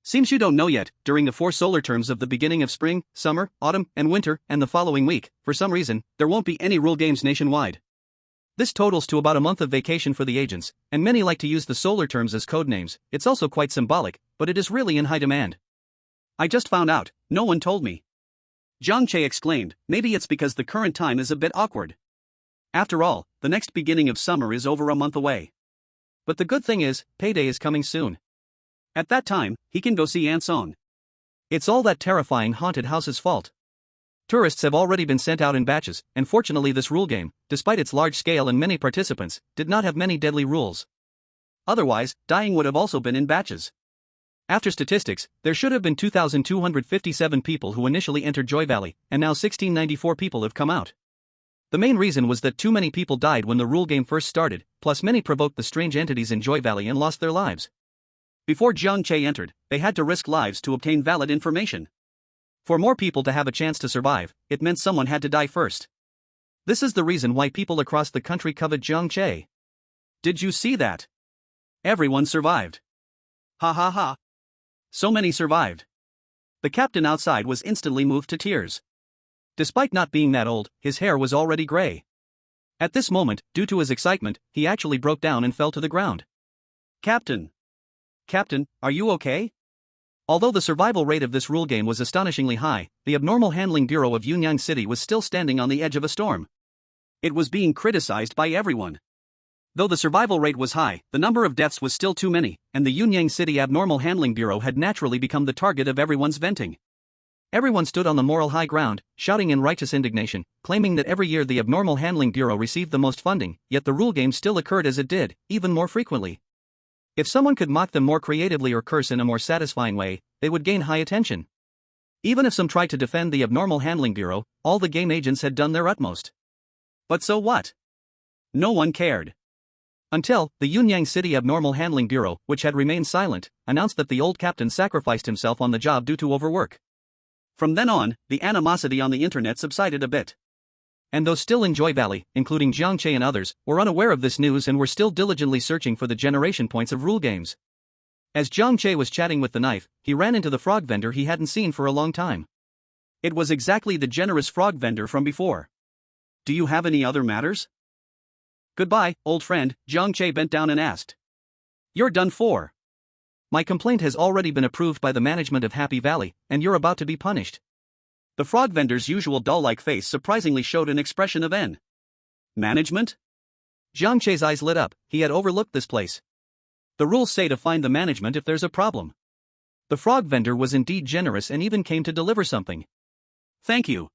Seems you don't know yet, during the 4 solar terms of the beginning of spring, summer, autumn, and winter, and the following week, for some reason, there won't be any rule games nationwide. This totals to about a month of vacation for the agents, and many like to use the solar terms as code names. It's also quite symbolic, but it is really in high demand. I just found out, no one told me. Jiang Che exclaimed, maybe it's because the current time is a bit awkward. After all, the next beginning of summer is over a month away. But the good thing is, payday is coming soon. At that time, he can go see Ansong. It's all that terrifying haunted house's fault. Tourists have already been sent out in batches, and fortunately this rule game, despite its large scale and many participants, did not have many deadly rules. Otherwise, dying would have also been in batches. After statistics, there should have been 2,257 people who initially entered Joy Valley, and now 1,694 people have come out. The main reason was that too many people died when the rule game first started, plus many provoked the strange entities in Joy Valley and lost their lives. Before Jiang Che entered, they had to risk lives to obtain valid information. For more people to have a chance to survive, it meant someone had to die first. This is the reason why people across the country covet Jiang Che. Did you see that? Everyone survived. Ha ha ha. So many survived. The captain outside was instantly moved to tears. Despite not being that old, his hair was already gray. At this moment, due to his excitement, he actually broke down and fell to the ground. Captain! Captain, are you okay? Although the survival rate of this rule game was astonishingly high, the Abnormal Handling Bureau of Yunyang City was still standing on the edge of a storm. It was being criticized by everyone. Though the survival rate was high, the number of deaths was still too many, and the Yunyang City Abnormal Handling Bureau had naturally become the target of everyone's venting. Everyone stood on the moral high ground, shouting in righteous indignation, claiming that every year the Abnormal Handling Bureau received the most funding, yet the rule game still occurred as it did, even more frequently. If someone could mock them more creatively or curse in a more satisfying way, they would gain high attention. Even if some tried to defend the Abnormal Handling Bureau, all the game agents had done their utmost. But so what? No one cared. Until, the Yunyang City Abnormal Handling Bureau, which had remained silent, announced that the old captain sacrificed himself on the job due to overwork. From then on, the animosity on the internet subsided a bit. And those still in Joy Valley, including Jiang Che and others, were unaware of this news and were still diligently searching for the generation points of rule games. As Jiang Che was chatting with the knife, he ran into the frog vendor he hadn't seen for a long time. It was exactly the generous frog vendor from before. Do you have any other matters? Goodbye, old friend, Jiang Che bent down and asked. You're done for. My complaint has already been approved by the management of Happy Valley, and you're about to be punished. The frog vendor's usual doll-like face surprisingly showed an expression of management? Jiang Che's eyes lit up. He had overlooked this place. The rules say to find the management if there's a problem. The frog vendor was indeed generous and even came to deliver something. Thank you.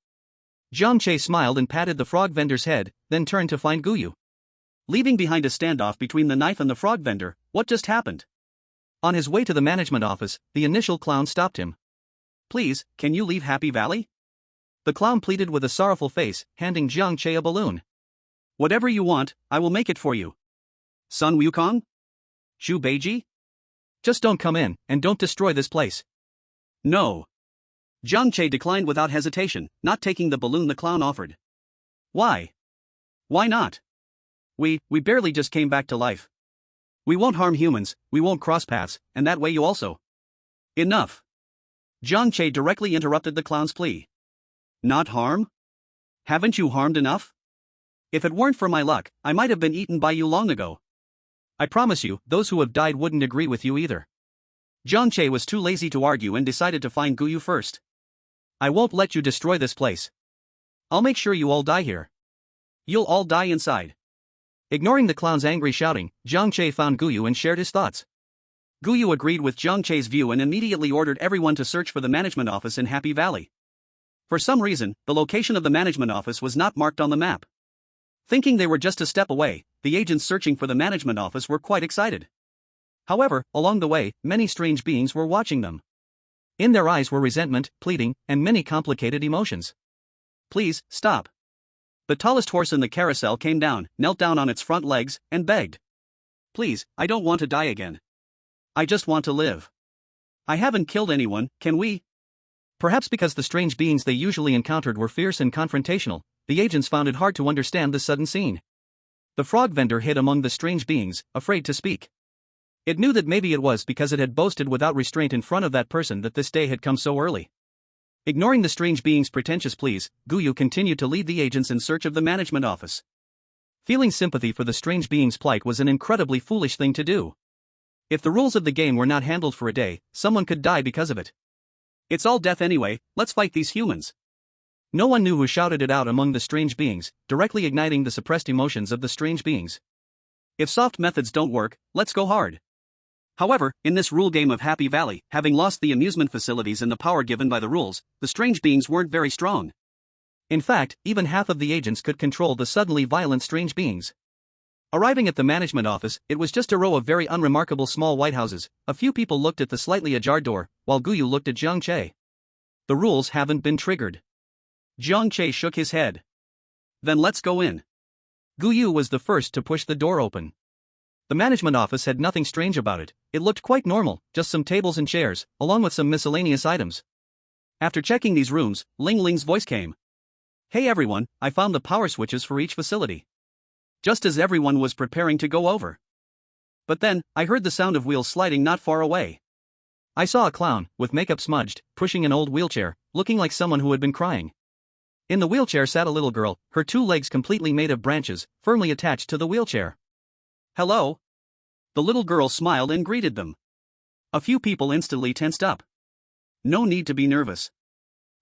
Jiang Che smiled and patted the frog vendor's head, then turned to find Guyu. Leaving behind a standoff between the knife and the frog vendor, what just happened? On his way to the management office, the initial clown stopped him. Please, can you leave Happy Valley? The clown pleaded with a sorrowful face, handing Jiang Che a balloon. Whatever you want, I will make it for you. Sun Wukong? Zhu Beiji? Just don't come in, and don't destroy this place. No. Jiang Che declined without hesitation, not taking the balloon the clown offered. Why? Why not? We barely just came back to life. We won't harm humans, we won't cross paths, and that way you also. Enough. Jiang Che directly interrupted the clown's plea. Not harm? Haven't you harmed enough? If it weren't for my luck, I might have been eaten by you long ago. I promise you, those who have died wouldn't agree with you either. Jiang Che was too lazy to argue and decided to find Guyu first. I won't let you destroy this place. I'll make sure you all die here. You'll all die inside. Ignoring the clown's angry shouting, Jiang Che found Guyu and shared his thoughts. Guyu agreed with Jiang Che's view and immediately ordered everyone to search for the management office in Happy Valley. For some reason, the location of the management office was not marked on the map. Thinking they were just a step away, the agents searching for the management office were quite excited. However, along the way, many strange beings were watching them. In their eyes were resentment, pleading, and many complicated emotions. Please, stop. The tallest horse in the carousel came down, knelt down on its front legs, and begged. Please, I don't want to die again. I just want to live. I haven't killed anyone, can we? Perhaps because the strange beings they usually encountered were fierce and confrontational, the agents found it hard to understand this sudden scene. The frog vendor hid among the strange beings, afraid to speak. It knew that maybe it was because it had boasted without restraint in front of that person that this day had come so early. Ignoring the strange being's pretentious pleas, Guyu continued to lead the agents in search of the management office. Feeling sympathy for the strange being's plight was an incredibly foolish thing to do. If the rules of the game were not handled for a day, someone could die because of it. It's all death anyway, let's fight these humans. No one knew who shouted it out among the strange beings, directly igniting the suppressed emotions of the strange beings. If soft methods don't work, let's go hard. However, in this rule game of Happy Valley, having lost the amusement facilities and the power given by the rules, the strange beings weren't very strong. In fact, even half of the agents could control the suddenly violent strange beings. Arriving at the management office, it was just a row of very unremarkable small white houses. A few people looked at the slightly ajar door, while Guyu looked at Jiang Che. The rules haven't been triggered. Jiang Che shook his head. Then let's go in. Guyu was the first to push the door open. The management office had nothing strange about it. It looked quite normal, just some tables and chairs, along with some miscellaneous items. After checking these rooms, Ling Ling's voice came. Hey everyone, I found the power switches for each facility. Just as everyone was preparing to go over. But then, I heard the sound of wheels sliding not far away. I saw a clown, with makeup smudged, pushing an old wheelchair, looking like someone who had been crying. In the wheelchair sat a little girl, her two legs completely made of branches, firmly attached to the wheelchair. Hello? The little girl smiled and greeted them. A few people instantly tensed up. No need to be nervous.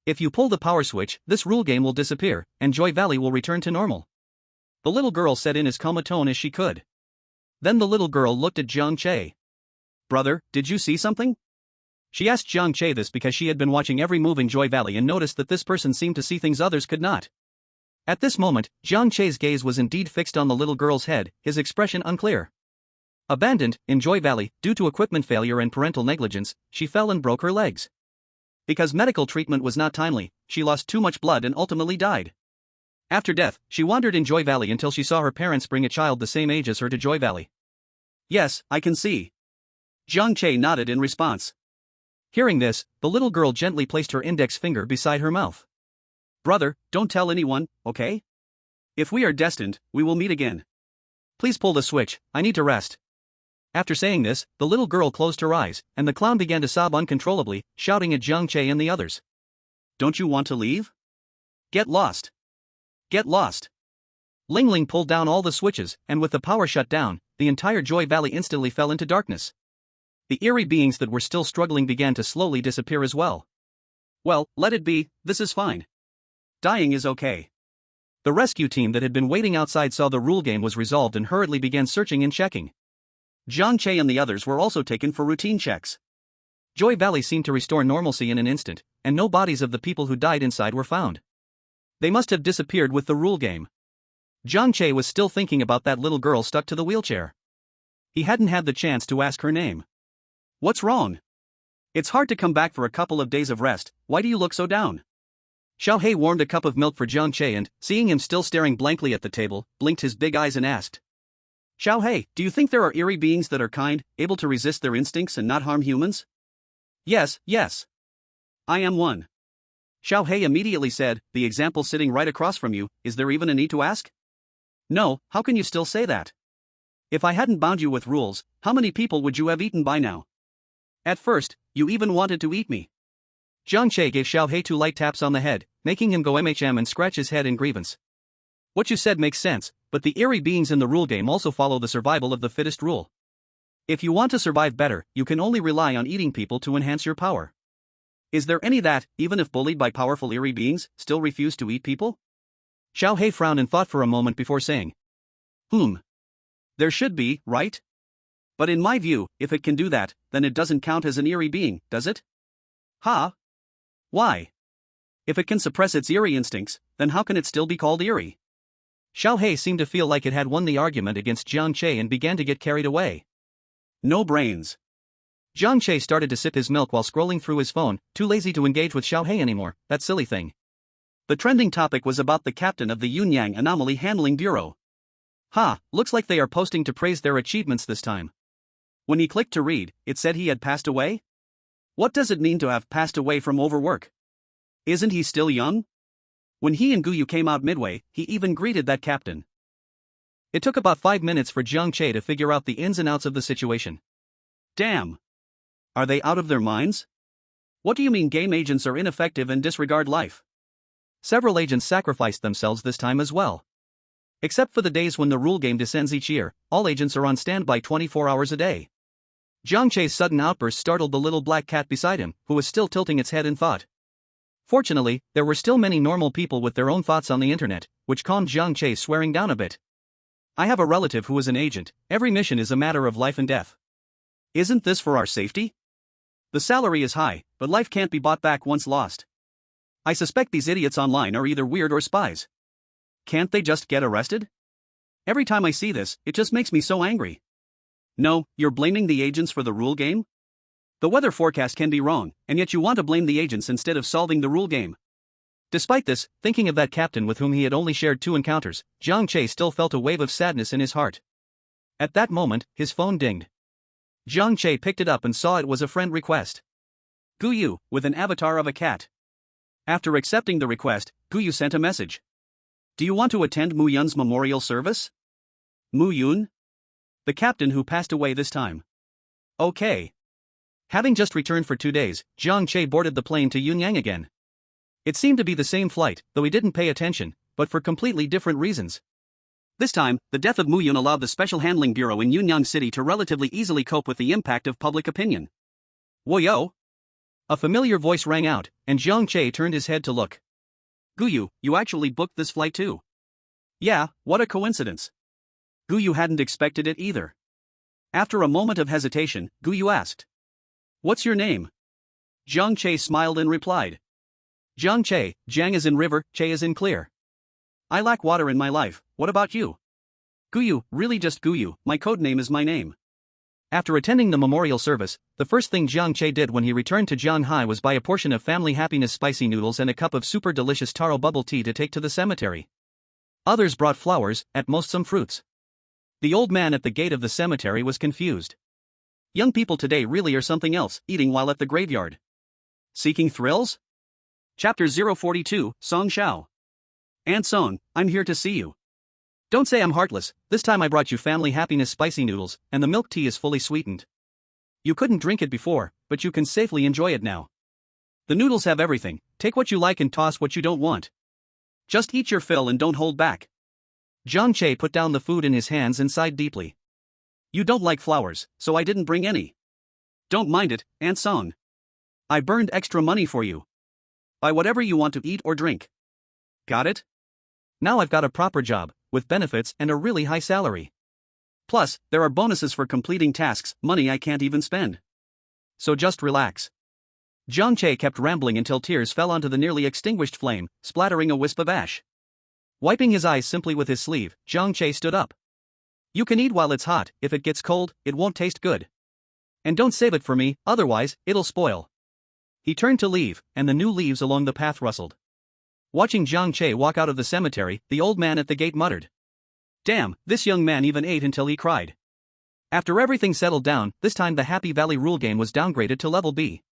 If you pull the power switch, this rule game will disappear, and Joy Valley will return to normal. The little girl said in as calm a tone as she could. Then the little girl looked at Jiang Che. Brother, did you see something? She asked Jiang Che this because she had been watching every move in Joy Valley and noticed that this person seemed to see things others could not. At this moment, Jiang Che's gaze was indeed fixed on the little girl's head, his expression unclear. Abandoned, in Joy Valley, due to equipment failure and parental negligence, she fell and broke her legs. Because medical treatment was not timely, she lost too much blood and ultimately died. After death, she wandered in Joy Valley until she saw her parents bring a child the same age as her to Joy Valley. Yes, I can see. Jiang Che nodded in response. Hearing this, the little girl gently placed her index finger beside her mouth. Brother, don't tell anyone, okay? If we are destined, we will meet again. Please pull the switch, I need to rest. After saying this, the little girl closed her eyes, and the clown began to sob uncontrollably, shouting at Jiang Che and the others. Don't you want to leave? Get lost. Get lost. Ling Ling pulled down all the switches, and with the power shut down, the entire Joy Valley instantly fell into darkness. The eerie beings that were still struggling began to slowly disappear as well. Well, let it be, this is fine. Dying is okay. The rescue team that had been waiting outside saw the rule game was resolved and hurriedly began searching and checking. Jiang Che and the others were also taken for routine checks. Joy Valley seemed to restore normalcy in an instant, and no bodies of the people who died inside were found. They must have disappeared with the rule game. Jiang Che was still thinking about that little girl stuck to the wheelchair. He hadn't had the chance to ask her name. What's wrong? It's hard to come back for a couple of days of rest, why do you look so down? Xiao He warmed a cup of milk for Jiang Che and, seeing him still staring blankly at the table, blinked his big eyes and asked. Xiao He, do you think there are eerie beings that are kind, able to resist their instincts and not harm humans? Yes, yes. I am one. Xiao He immediately said, the example sitting right across from you, is there even a need to ask? No, how can you still say that? If I hadn't bound you with rules, how many people would you have eaten by now? At first, you even wanted to eat me. Jiang Che gave Xiao He 2 light taps on the head, making him go and scratch his head in grievance. What you said makes sense, but the eerie beings in the rule game also follow the survival of the fittest rule. If you want to survive better, you can only rely on eating people to enhance your power. Is there any that, even if bullied by powerful eerie beings, still refuse to eat people? Xiao He frowned and thought for a moment before saying. There should be, right? But in my view, if it can do that, then it doesn't count as an eerie being, does it? Ha? Why? If it can suppress its eerie instincts, then how can it still be called eerie? Xiao He seemed to feel like it had won the argument against Jiang Che and began to get carried away. No brains. Jiang Che started to sip his milk while scrolling through his phone, too lazy to engage with Xiao He anymore, that silly thing. The trending topic was about the captain of the Yunyang Anomaly Handling Bureau. Looks like they are posting to praise their achievements this time. When he clicked to read, it said he had passed away? What does it mean to have passed away from overwork? Isn't he still young? When he and Guyu came out midway, he even greeted that captain. It took about 5 minutes for Jiang Che to figure out the ins and outs of the situation. Damn. Are they out of their minds? What do you mean game agents are ineffective and disregard life? Several agents sacrificed themselves this time as well. Except for the days when the rule game descends each year, all agents are on standby 24 hours a day. Jiang Che's sudden outburst startled the little black cat beside him, who was still tilting its head in thought. Fortunately, there were still many normal people with their own thoughts on the internet, which calmed Jiang Che swearing down a bit. I have a relative who is an agent. Every mission is a matter of life and death. Isn't this for our safety? The salary is high, but life can't be bought back once lost. I suspect these idiots online are either weird or spies. Can't they just get arrested? Every time I see this, it just makes me so angry. No, you're blaming the agents for the rule game? The weather forecast can be wrong, and yet you want to blame the agents instead of solving the rule game. Despite this, thinking of that captain with whom he had only shared 2 encounters, Jiang Che still felt a wave of sadness in his heart. At that moment, his phone dinged. Jiang Che picked it up and saw it was a friend request. Guyu, with an avatar of a cat. After accepting the request, Guyu sent a message. Do you want to attend Mu Yun's memorial service? Mu Yun? The captain who passed away this time. Okay. Having just returned for 2 days, Jiang Che boarded the plane to Yunyang again. It seemed to be the same flight, though he didn't pay attention, but for completely different reasons. This time, the death of Mu Yun allowed the Special Handling Bureau in Yunyang City to relatively easily cope with the impact of public opinion. Woyo! A familiar voice rang out, and Jiang Che turned his head to look. Guyu, you actually booked this flight too? Yeah, what a coincidence. Guyu hadn't expected it either. After a moment of hesitation, Guyu asked. What's your name? Jiang Che smiled and replied. Jiang Che, Jiang is in river, Che is in clear. I lack water in my life, what about you? Guyu, really just Guyu, my codename is my name. After attending the memorial service, the first thing Jiang Che did when he returned to Shanghai was buy a portion of Family Happiness spicy noodles and a cup of super delicious taro bubble tea to take to the cemetery. Others brought flowers, at most some fruits. The old man at the gate of the cemetery was confused. Young people today really are something else, eating while at the graveyard. Seeking thrills? Chapter 042, Song Xiao. Aunt Song, I'm here to see you. Don't say I'm heartless, this time I brought you Family Happiness spicy noodles, and the milk tea is fully sweetened. You couldn't drink it before, but you can safely enjoy it now. The noodles have everything, take what you like and toss what you don't want. Just eat your fill and don't hold back. Jiang Che put down the food in his hands and sighed deeply. You don't like flowers, so I didn't bring any. Don't mind it, Aunt Song. I burned extra money for you. Buy whatever you want to eat or drink. Got it? Now I've got a proper job, with benefits and a really high salary. Plus, there are bonuses for completing tasks, money I can't even spend. So just relax. Jiang Che kept rambling until tears fell onto the nearly extinguished flame, splattering a wisp of ash. Wiping his eyes simply with his sleeve, Jiang Che stood up. You can eat while it's hot, if it gets cold, it won't taste good. And don't save it for me, otherwise, it'll spoil. He turned to leave, and the new leaves along the path rustled. Watching Jiang Che walk out of the cemetery, the old man at the gate muttered. Damn, this young man even ate until he cried. After everything settled down, this time the Happy Valley rule game was downgraded to level B.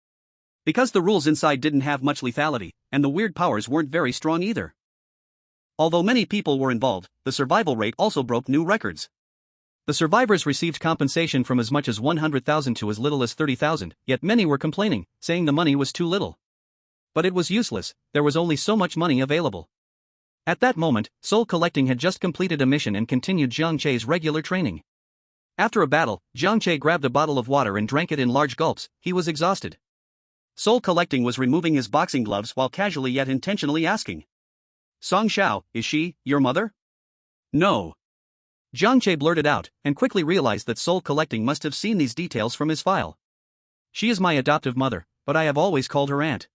Because the rules inside didn't have much lethality, and the weird powers weren't very strong either. Although many people were involved, the survival rate also broke new records. The survivors received compensation from as much as 100,000 to as little as 30,000, yet many were complaining, saying the money was too little. But it was useless, there was only so much money available. At that moment, Soul Collecting had just completed a mission and continued Jiang Che's regular training. After a battle, Jiang Che grabbed a bottle of water and drank it in large gulps, he was exhausted. Soul Collecting was removing his boxing gloves while casually yet intentionally asking. Song Xiao, is she, your mother? No. Jiang Che blurted out, and quickly realized that Soul Collecting must have seen these details from his file. She is my adoptive mother, but I have always called her aunt.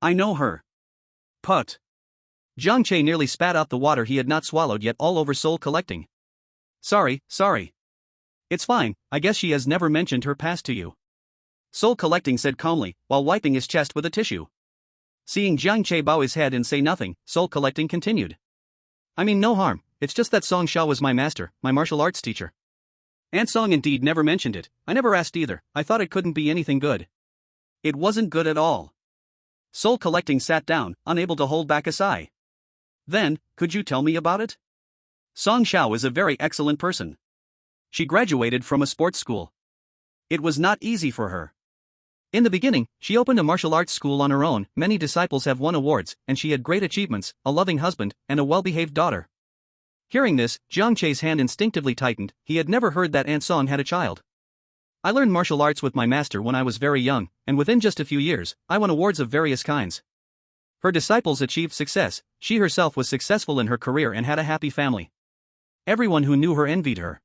I know her. Put. Jiang Che nearly spat out the water he had not swallowed yet all over Soul Collecting. Sorry. It's fine, I guess she has never mentioned her past to you. Soul Collecting said calmly, while wiping his chest with a tissue. Seeing Jiang Che bow his head and say nothing, Soul Collecting continued. I mean no harm, it's just that Song Xiao was my master, my martial arts teacher. Ansong indeed never mentioned it, I never asked either, I thought it couldn't be anything good. It wasn't good at all. Soul Collecting sat down, unable to hold back a sigh. Then, could you tell me about it? Song Xiao is a very excellent person. She graduated from a sports school. It was not easy for her. In the beginning, she opened a martial arts school on her own, many disciples have won awards, and she had great achievements, a loving husband, and a well-behaved daughter. Hearing this, Jiang Che's hand instinctively tightened, he had never heard that Aunt Song had a child. I learned martial arts with my master when I was very young, and within just a few years, I won awards of various kinds. Her disciples achieved success, she herself was successful in her career and had a happy family. Everyone who knew her envied her.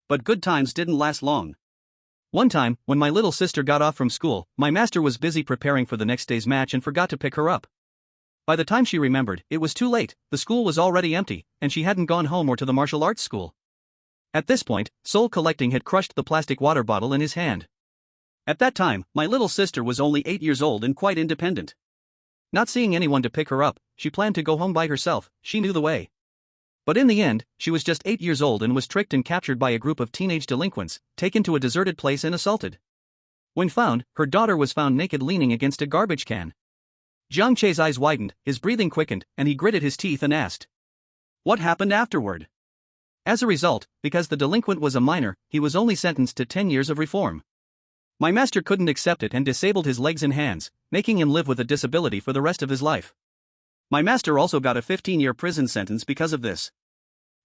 But good times didn't last long. One time, when my little sister got off from school, my master was busy preparing for the next day's match and forgot to pick her up. By the time she remembered, it was too late, the school was already empty, and she hadn't gone home or to the martial arts school. At this point, Soul Collecting had crushed the plastic water bottle in his hand. At that time, my little sister was only 8 years old and quite independent. Not seeing anyone to pick her up, she planned to go home by herself, she knew the way. But in the end, she was just 8 years old and was tricked and captured by a group of teenage delinquents, taken to a deserted place and assaulted. When found, her daughter was found naked leaning against a garbage can. Jiang Che's eyes widened, his breathing quickened, and he gritted his teeth and asked, "What happened afterward?" As a result, because the delinquent was a minor, he was only sentenced to 10 years of reform. My master couldn't accept it and disabled his legs and hands, making him live with a disability for the rest of his life. My master also got a 15-year prison sentence because of this.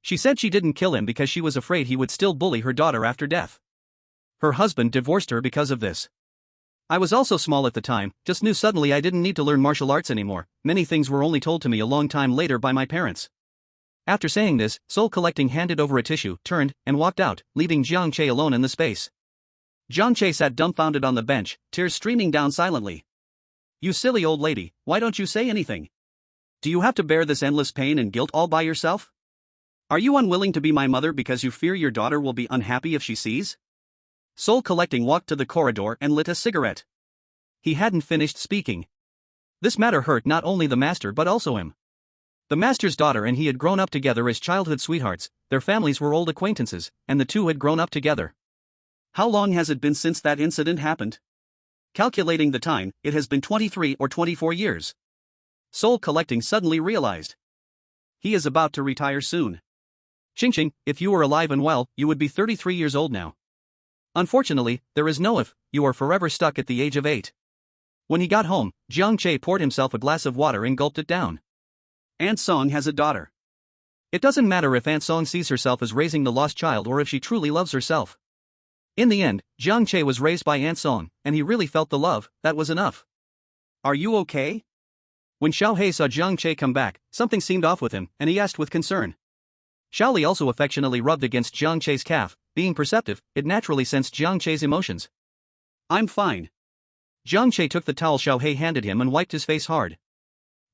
She said she didn't kill him because she was afraid he would still bully her daughter after death. Her husband divorced her because of this. I was also small at the time, just knew suddenly I didn't need to learn martial arts anymore, many things were only told to me a long time later by my parents. After saying this, Soul Collecting handed over a tissue, turned, and walked out, leaving Jiang Che alone in the space. Jiang Che sat dumbfounded on the bench, tears streaming down silently. "You silly old lady, why don't you say anything? Do you have to bear this endless pain and guilt all by yourself? Are you unwilling to be my mother because you fear your daughter will be unhappy if she sees?" Soul Collecting walked to the corridor and lit a cigarette. He hadn't finished speaking. This matter hurt not only the master but also him. The master's daughter and he had grown up together as childhood sweethearts, their families were old acquaintances, and the two had grown up together. How long has it been since that incident happened? Calculating the time, it has been 23 or 24 years. Soul Collecting suddenly realized. He is about to retire soon. Qingshan, if you were alive and well, you would be 33 years old now. Unfortunately, there is no if, you are forever stuck at the age of 8. When he got home, Jiang Che poured himself a glass of water and gulped it down. Aunt Song has a daughter. It doesn't matter if Aunt Song sees herself as raising the lost child or if she truly loves herself. In the end, Jiang Che was raised by Aunt Song, and he really felt the love, that was enough. "Are you okay?" When Xiao He saw Jiang Che come back, something seemed off with him, and he asked with concern. Xiao Li also affectionately rubbed against Jiang Che's calf, being perceptive, it naturally sensed Jiang Che's emotions. "I'm fine." Jiang Che took the towel Xiao He handed him and wiped his face hard.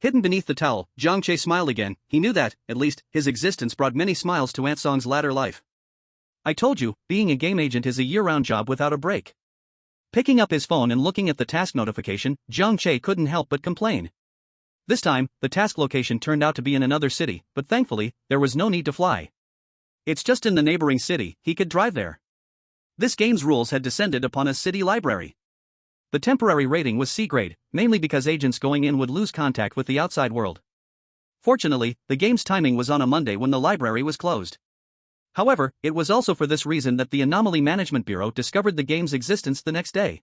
Hidden beneath the towel, Jiang Che smiled again, he knew that, at least, his existence brought many smiles to Aunt Song's latter life. "I told you, being a game agent is a year-round job without a break." Picking up his phone and looking at the task notification, Jiang Che couldn't help but complain. This time, the task location turned out to be in another city, but thankfully, there was no need to fly. It's just in the neighboring city, he could drive there. This game's rules had descended upon a city library. The temporary rating was C grade, mainly because agents going in would lose contact with the outside world. Fortunately, the game's timing was on a Monday when the library was closed. However, it was also for this reason that the Anomaly Management Bureau discovered the game's existence the next day.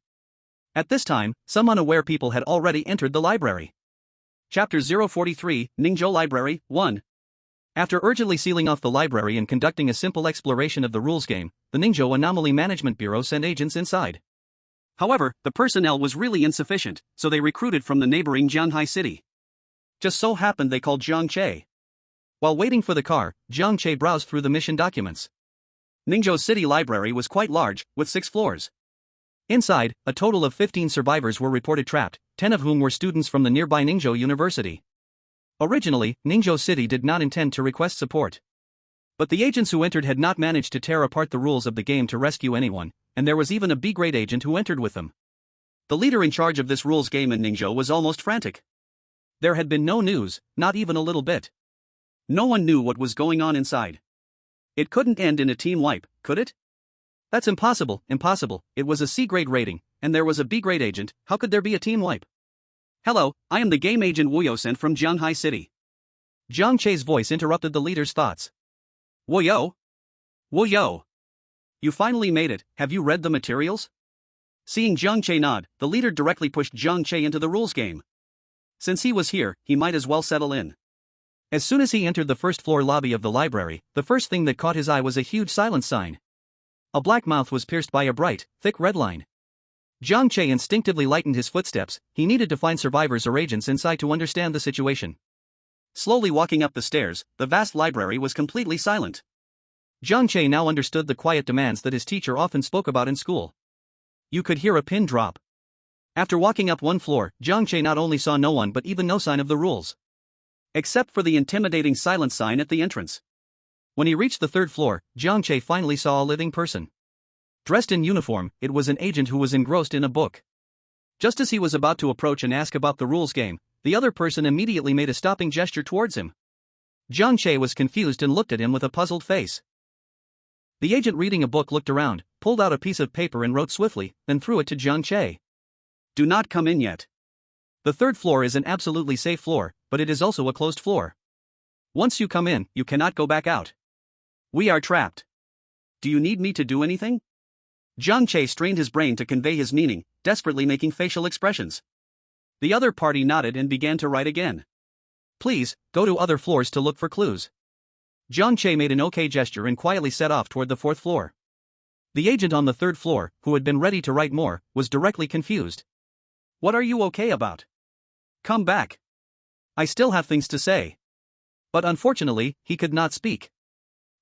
At this time, some unaware people had already entered the library. Chapter 043, Ningzhou Library, 1. After urgently sealing off the library and conducting a simple exploration of the rules game, the Ningzhou Anomaly Management Bureau sent agents inside. However, the personnel was really insufficient, so they recruited from the neighboring Jianhai city. Just so happened they called Jiang Che. While waiting for the car, Jiang Che browsed through the mission documents. Ningzhou's city library was quite large, with 6 floors. Inside, a total of 15 survivors were reported trapped, 10 of whom were students from the nearby Ningzhou University. Originally, Ningzhou City did not intend to request support. But the agents who entered had not managed to tear apart the rules of the game to rescue anyone, and there was even a B-grade agent who entered with them. The leader in charge of this rules game in Ningzhou was almost frantic. There had been no news, not even a little bit. No one knew what was going on inside. It couldn't end in a team wipe, could it? That's impossible, impossible. It was a C-grade rating, and there was a B-grade agent. How could there be a team wipe? Hello, I am the game agent Wu Yo sent from Jianghai City. Jiang Che's voice interrupted the leader's thoughts. Wu Yo? Wu Yo? You finally made it. Have you read the materials? Seeing Jiang Che nod, the leader directly pushed Jiang Che into the rules game. Since he was here, he might as well settle in. As soon as he entered the first-floor lobby of the library, the first thing that caught his eye was a huge silence sign. A black mouth was pierced by a bright, thick red line. Jiang Che instinctively lightened his footsteps. He needed to find survivors or agents inside to understand the situation. Slowly walking up the stairs, the vast library was completely silent. Jiang Che now understood the quiet demands that his teacher often spoke about in school. You could hear a pin drop. After walking up one floor, Jiang Che not only saw no one but even no sign of the rules. Except for the intimidating silence sign at the entrance. When he reached the third floor, Jiang Che finally saw a living person. Dressed in uniform, it was an agent who was engrossed in a book. Just as he was about to approach and ask about the rules game, the other person immediately made a stopping gesture towards him. Jiang Che was confused and looked at him with a puzzled face. The agent reading a book looked around, pulled out a piece of paper and wrote swiftly, then threw it to Jiang Che. Do not come in yet. The third floor is an absolutely safe floor, but it is also a closed floor. Once you come in, you cannot go back out. We are trapped. Do you need me to do anything? Jiang Che strained his brain to convey his meaning, desperately making facial expressions. The other party nodded and began to write again. Please, go to other floors to look for clues. Jiang Che made an okay gesture and quietly set off toward the fourth floor. The agent on the third floor, who had been ready to write more, was directly confused. What are you okay about? Come back. I still have things to say. But unfortunately, he could not speak.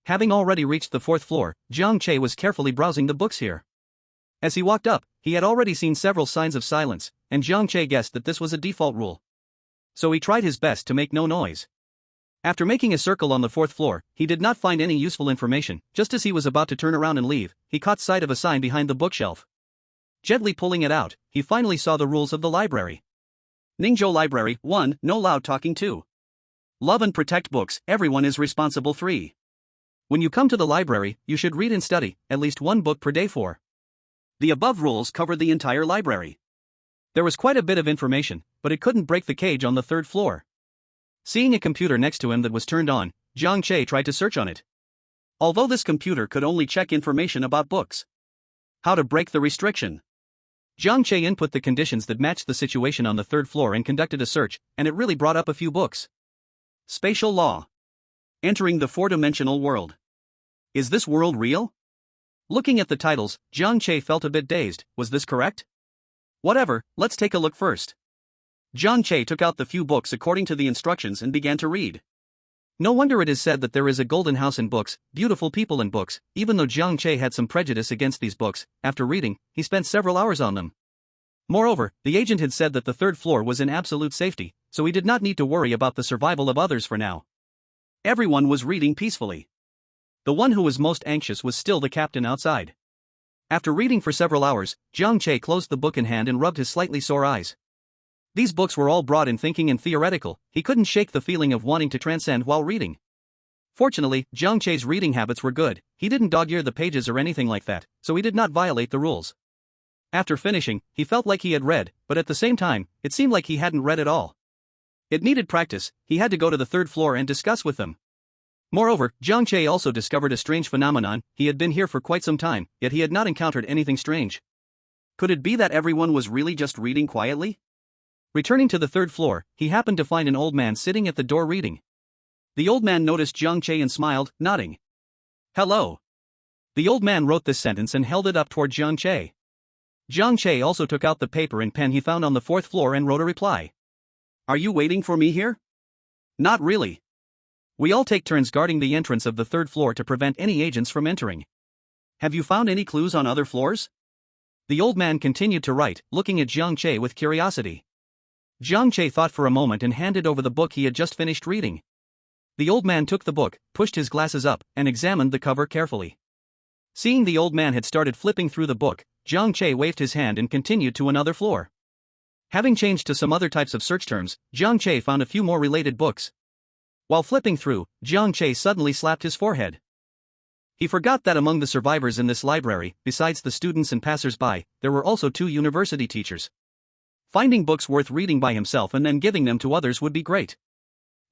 Having already reached the fourth floor, Jiang Che was carefully browsing the books here. As he walked up, he had already seen several signs of silence, and Jiang Che guessed that this was a default rule. So he tried his best to make no noise. After making a circle on the fourth floor, he did not find any useful information. Just as he was about to turn around and leave, he caught sight of a sign behind the bookshelf. Gently pulling it out, he finally saw the rules of the library. Ningzhou Library, 1, no loud talking 2. Love and protect books, everyone is responsible 3. When you come to the library, you should read and study, at least one book per day 4. The above rules covered the entire library. There was quite a bit of information, but it couldn't break the cage on the third floor. Seeing a computer next to him that was turned on, Jiang Che tried to search on it. Although this computer could only check information about books. How to break the restriction. Jiang Che input the conditions that matched the situation on the third floor and conducted a search, and it really brought up a few books. Spatial law. Entering the four-dimensional world. Is this world real? Looking at the titles, Jiang Che felt a bit dazed. Was this correct? Whatever, let's take a look first. Jiang Che took out the few books according to the instructions and began to read. No wonder it is said that there is a golden house in books, beautiful people in books. Even though Jiang Che had some prejudice against these books, after reading, he spent several hours on them. Moreover, the agent had said that the third floor was in absolute safety, so he did not need to worry about the survival of others for now. Everyone was reading peacefully. The one who was most anxious was still the captain outside. After reading for several hours, Jiang Che closed the book in hand and rubbed his slightly sore eyes. These books were all broad in thinking and theoretical. He couldn't shake the feeling of wanting to transcend while reading. Fortunately, Jiang Che's reading habits were good. He didn't dog-ear the pages or anything like that, so he did not violate the rules. After finishing, he felt like he had read, but at the same time, it seemed like he hadn't read at all. It needed practice. He had to go to the third floor and discuss with them. Moreover, Jiang Che also discovered a strange phenomenon. He had been here for quite some time, yet he had not encountered anything strange. Could it be that everyone was really just reading quietly? Returning to the third floor, he happened to find an old man sitting at the door reading. The old man noticed Jiang Che and smiled, nodding. Hello. The old man wrote this sentence and held it up toward Jiang Che. Jiang Che also took out the paper and pen he found on the fourth floor and wrote a reply. Are you waiting for me here? Not really. We all take turns guarding the entrance of the third floor to prevent any agents from entering. Have you found any clues on other floors? The old man continued to write, looking at Jiang Che with curiosity. Jiang Che thought for a moment and handed over the book he had just finished reading. The old man took the book, pushed his glasses up, and examined the cover carefully. Seeing the old man had started flipping through the book, Jiang Che waved his hand and continued to another floor. Having changed to some other types of search terms, Jiang Che found a few more related books. While flipping through, Jiang Che suddenly slapped his forehead. He forgot that among the survivors in this library, besides the students and passers-by, there were also 2 university teachers. Finding books worth reading by himself and then giving them to others would be great.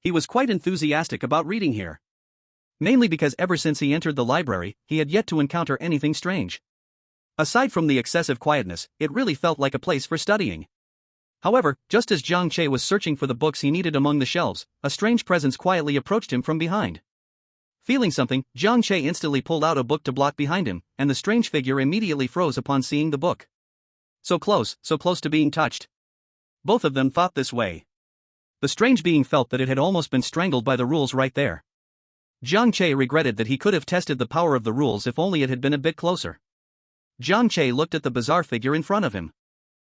He was quite enthusiastic about reading here. Mainly because ever since he entered the library, he had yet to encounter anything strange. Aside from the excessive quietness, it really felt like a place for studying. However, just as Jiang Che was searching for the books he needed among the shelves, a strange presence quietly approached him from behind. Feeling something, Jiang Che instantly pulled out a book to block behind him, and the strange figure immediately froze upon seeing the book. So close to being touched. Both of them thought this way. The strange being felt that it had almost been strangled by the rules right there. Jiang Che regretted that he could have tested the power of the rules if only it had been a bit closer. Jiang Che looked at the bizarre figure in front of him.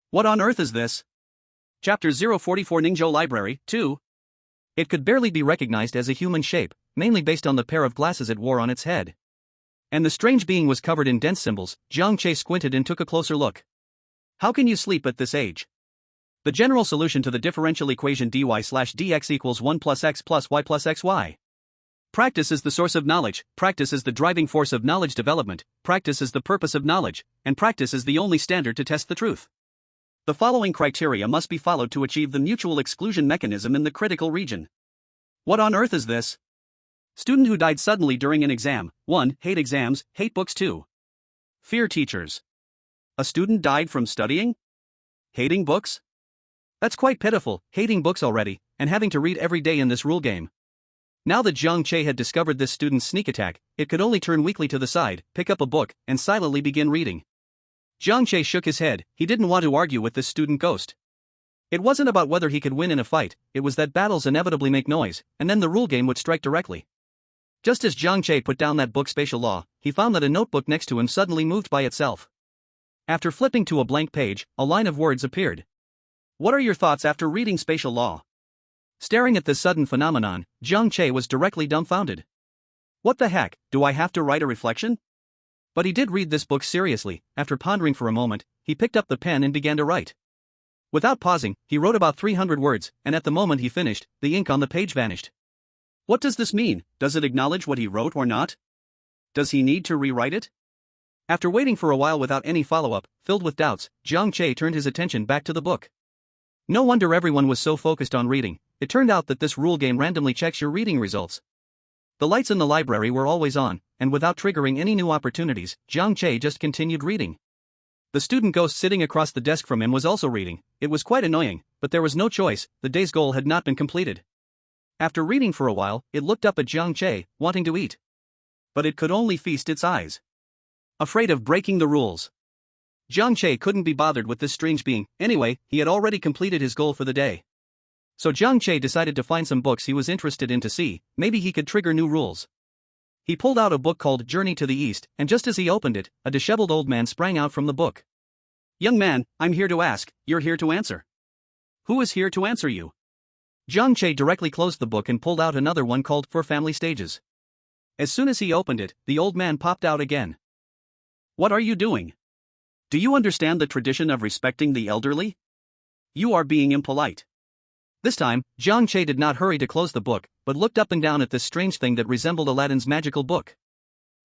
What on earth is this? Chapter 044 Ningzhou Library, 2. It could barely be recognized as a human shape, mainly based on the pair of glasses it wore on its head. And the strange being was covered in dense symbols. Jiang Che squinted and took a closer look. How can you sleep at this age? The general solution to the differential equation dy/dx equals 1 plus x plus y plus xy. Practice is the source of knowledge, practice is the driving force of knowledge development, practice is the purpose of knowledge, and practice is the only standard to test the truth. The following criteria must be followed to achieve the mutual exclusion mechanism in the critical region. What on earth is this? Student who died suddenly during an exam. 1. Hate exams, hate books. 2. Fear teachers. A student died from studying? Hating books? That's quite pitiful, hating books already, and having to read every day in this rule game. Now that Jiang Che had discovered this student's sneak attack, it could only turn weakly to the side, pick up a book, and silently begin reading. Jiang Che shook his head. He didn't want to argue with this student ghost. It wasn't about whether he could win in a fight, it was that battles inevitably make noise, and then the rule game would strike directly. Just as Jiang Che put down that book Spatial Law, he found that a notebook next to him suddenly moved by itself. After flipping to a blank page, a line of words appeared. What are your thoughts after reading Spatial Law? Staring at this sudden phenomenon, Jiang Che was directly dumbfounded. What the heck, do I have to write a reflection? But he did read this book seriously. After pondering for a moment, he picked up the pen and began to write. Without pausing, he wrote about 300 words, and at the moment he finished, the ink on the page vanished. What does this mean? Does it acknowledge what he wrote or not? Does he need to rewrite it? After waiting for a while without any follow-up, filled with doubts, Jiang Che turned his attention back to the book. No wonder everyone was so focused on reading. It turned out that this rule game randomly checks your reading results. The lights in the library were always on, and without triggering any new opportunities, Jiang Che just continued reading. The student ghost sitting across the desk from him was also reading. It was quite annoying, but there was no choice, the day's goal had not been completed. After reading for a while, it looked up at Jiang Che, wanting to eat. But it could only feast its eyes. Afraid of breaking the rules. Jiang Che couldn't be bothered with this strange being. Anyway, he had already completed his goal for the day. So Jiang Che decided to find some books he was interested in to see, maybe he could trigger new rules. He pulled out a book called Journey to the East, and just as he opened it, a disheveled old man sprang out from the book. Young man, I'm here to ask, you're here to answer. Who is here to answer you? Jiang Che directly closed the book and pulled out another one called For Family Stages. As soon as he opened it, the old man popped out again. What are you doing? Do you understand the tradition of respecting the elderly? You are being impolite. This time, Jiang Che did not hurry to close the book, but looked up and down at this strange thing that resembled Aladdin's magical book.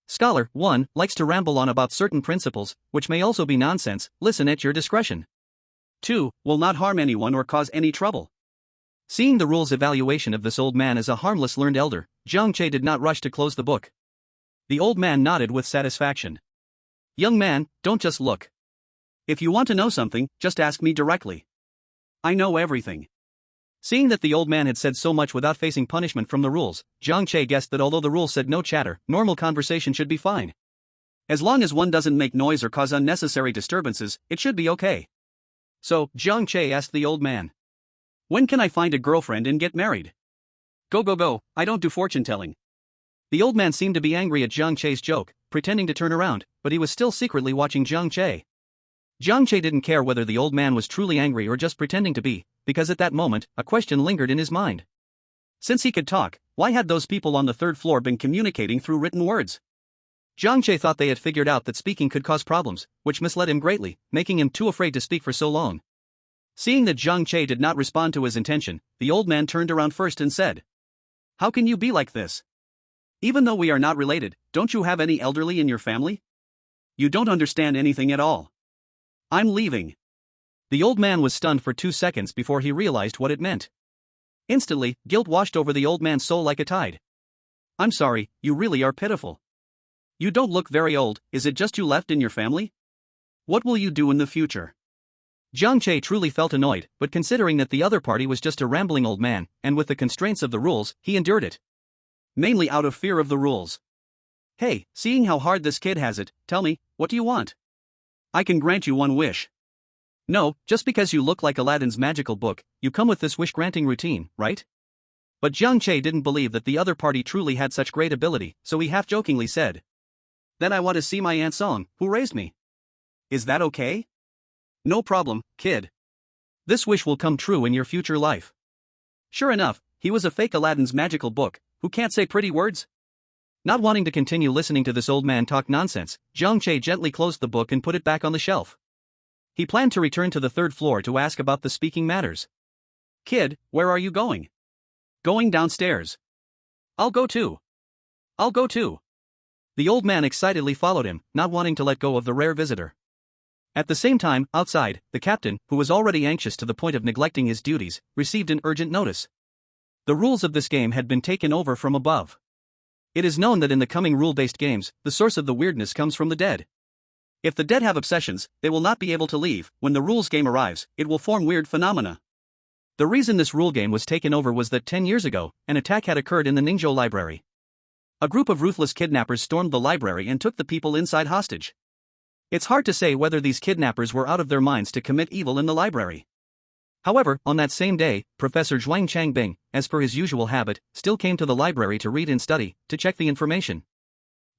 Scholar 1 likes to ramble on about certain principles, which may also be nonsense, listen at your discretion. 2 will not harm anyone or cause any trouble. Seeing the rules evaluation of this old man as a harmless learned elder, Jiang Che did not rush to close the book. The old man nodded with satisfaction. Young man, don't just look. If you want to know something, just ask me directly. I know everything. Seeing that the old man had said so much without facing punishment from the rules, Jiang Che guessed that although the rules said no chatter, normal conversation should be fine. As long as one doesn't make noise or cause unnecessary disturbances, it should be okay. So, Jiang Che asked the old man. When can I find a girlfriend and get married? Go, I don't do fortune telling. The old man seemed to be angry at Jiang Che's joke, pretending to turn around, but he was still secretly watching Jiang Che. Jiang Che didn't care whether the old man was truly angry or just pretending to be, because at that moment, a question lingered in his mind. Since he could talk, why had those people on the third floor been communicating through written words? Jiang Che thought they had figured out that speaking could cause problems, which misled him greatly, making him too afraid to speak for so long. Seeing that Jiang Che did not respond to his intention, the old man turned around first and said, "How can you be like this? Even though we are not related, don't you have any elderly in your family? You don't understand anything at all. I'm leaving." The old man was stunned for 2 seconds before he realized what it meant. Instantly, guilt washed over the old man's soul like a tide. "I'm sorry, you really are pitiful. You don't look very old, is it just you left in your family? What will you do in the future?" Jiang Che truly felt annoyed, but considering that the other party was just a rambling old man, and with the constraints of the rules, he endured it. Mainly out of fear of the rules. "Hey, seeing how hard this kid has it, tell me, what do you want? I can grant you one wish." "No, just because you look like Aladdin's magical book, you come with this wish-granting routine, right?" But Jiang Che didn't believe that the other party truly had such great ability, so he half-jokingly said, "Then I want to see my Aunt Song, who raised me. Is that okay?" "No problem, kid. This wish will come true in your future life." Sure enough, he was a fake Aladdin's magical book, who can't say pretty words. Not wanting to continue listening to this old man talk nonsense, Jiang Che gently closed the book and put it back on the shelf. He planned to return to the third floor to ask about the speaking matters. "Kid, where are you going?" "Going downstairs." "I'll go too." "I'll go too." The old man excitedly followed him, not wanting to let go of the rare visitor. At the same time, outside, the captain, who was already anxious to the point of neglecting his duties, received an urgent notice. The rules of this game had been taken over from above. It is known that in the coming rule-based games, the source of the weirdness comes from the dead. If the dead have obsessions, they will not be able to leave. When the rules game arrives, it will form weird phenomena. The reason this rule game was taken over was that 10 years ago, an attack had occurred in the Ningzhou library. A group of ruthless kidnappers stormed the library and took the people inside hostage. It's hard to say whether these kidnappers were out of their minds to commit evil in the library. However, on that same day, Professor Zhuang Changbing, as per his usual habit, still came to the library to read and study, to check the information.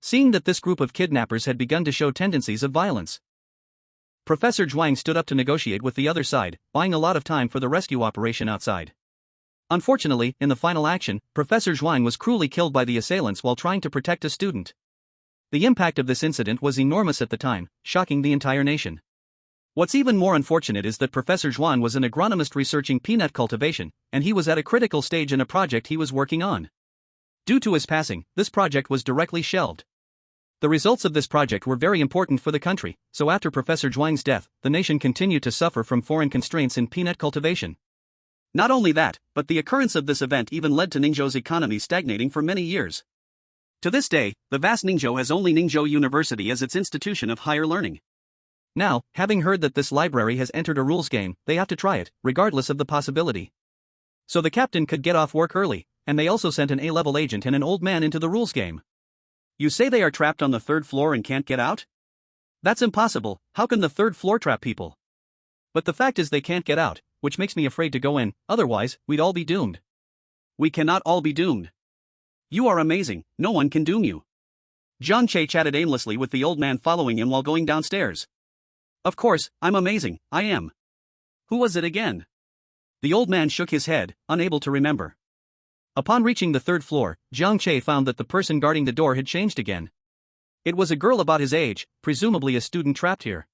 Seeing that this group of kidnappers had begun to show tendencies of violence, Professor Zhuang stood up to negotiate with the other side, buying a lot of time for the rescue operation outside. Unfortunately, in the final action, Professor Zhuang was cruelly killed by the assailants while trying to protect a student. The impact of this incident was enormous at the time, shocking the entire nation. What's even more unfortunate is that Professor Zhuang was an agronomist researching peanut cultivation, and he was at a critical stage in a project he was working on. Due to his passing, this project was directly shelved. The results of this project were very important for the country, so after Professor Zhuang's death, the nation continued to suffer from foreign constraints in peanut cultivation. Not only that, but the occurrence of this event even led to Ningzhou's economy stagnating for many years. To this day, the vast Ningzhou has only Ningzhou University as its institution of higher learning. Now, having heard that this library has entered a rules game, they have to try it, regardless of the possibility. So the captain could get off work early, and they also sent an A-level agent and an old man into the rules game. You say they are trapped on the third floor and can't get out? That's impossible. How can the third floor trap people? But the fact is they can't get out, which makes me afraid to go in, otherwise, we'd all be doomed. We cannot all be doomed. You are amazing, no one can doom you. Jiang Che chatted aimlessly with the old man following him while going downstairs. Of course, I'm amazing, I am. Who was it again? The old man shook his head, unable to remember. Upon reaching the third floor, Jiang Che found that the person guarding the door had changed again. It was a girl about his age, presumably a student trapped here.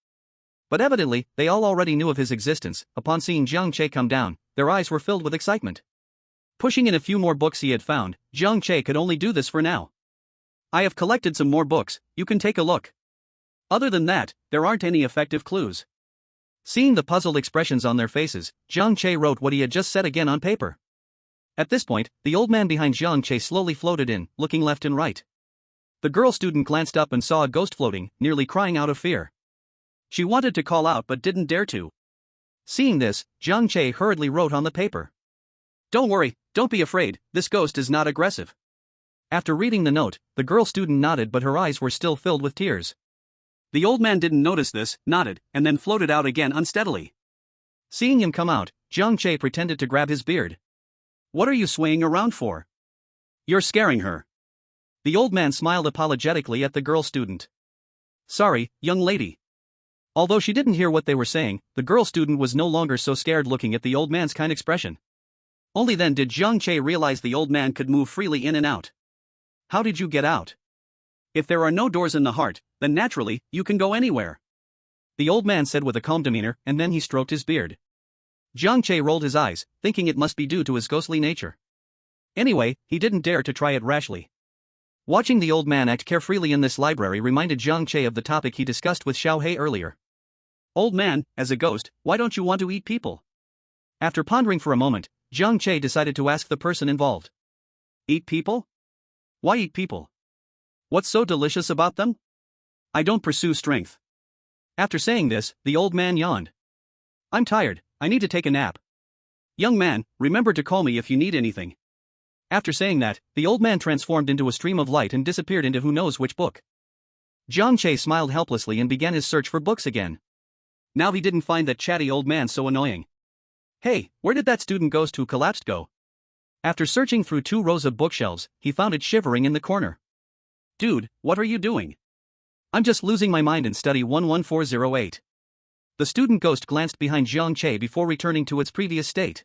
But evidently, they all already knew of his existence. Upon seeing Jiang Che come down, their eyes were filled with excitement. Pushing in a few more books he had found, Jiang Che could only do this for now. I have collected some more books, you can take a look. Other than that, there aren't any effective clues. Seeing the puzzled expressions on their faces, Jiang Che wrote what he had just said again on paper. At this point, the old man behind Jiang Che slowly floated in, looking left and right. The girl student glanced up and saw a ghost floating, nearly crying out of fear. She wanted to call out but didn't dare to. Seeing this, Jiang Che hurriedly wrote on the paper. Don't worry, don't be afraid, this ghost is not aggressive. After reading the note, the girl student nodded but her eyes were still filled with tears. The old man didn't notice this, nodded, and then floated out again unsteadily. Seeing him come out, Jiang Che pretended to grab his beard. What are you swaying around for? You're scaring her. The old man smiled apologetically at the girl student. Sorry, young lady. Although she didn't hear what they were saying, the girl student was no longer so scared looking at the old man's kind expression. Only then did Jiang Che realize the old man could move freely in and out. How did you get out? If there are no doors in the heart, then naturally, you can go anywhere. The old man said with a calm demeanor, and then he stroked his beard. Jiang Che rolled his eyes, thinking it must be due to his ghostly nature. Anyway, he didn't dare to try it rashly. Watching the old man act carefreely in this library reminded Jiang Che of the topic he discussed with Xiao He earlier. Old man, as a ghost, why don't you want to eat people? After pondering for a moment, Jiang Che decided to ask the person involved. Eat people? Why eat people? What's so delicious about them? I don't pursue strength. After saying this, the old man yawned. I'm tired, I need to take a nap. Young man, remember to call me if you need anything. After saying that, the old man transformed into a stream of light and disappeared into who knows which book. Jiang Che smiled helplessly and began his search for books again. Now he didn't find that chatty old man so annoying. Hey, where did that student ghost who collapsed go? After searching through 2 rows of bookshelves, he found it shivering in the corner. Dude, what are you doing? I'm just losing my mind in study 11408. The student ghost glanced behind Jiang Che before returning to its previous state.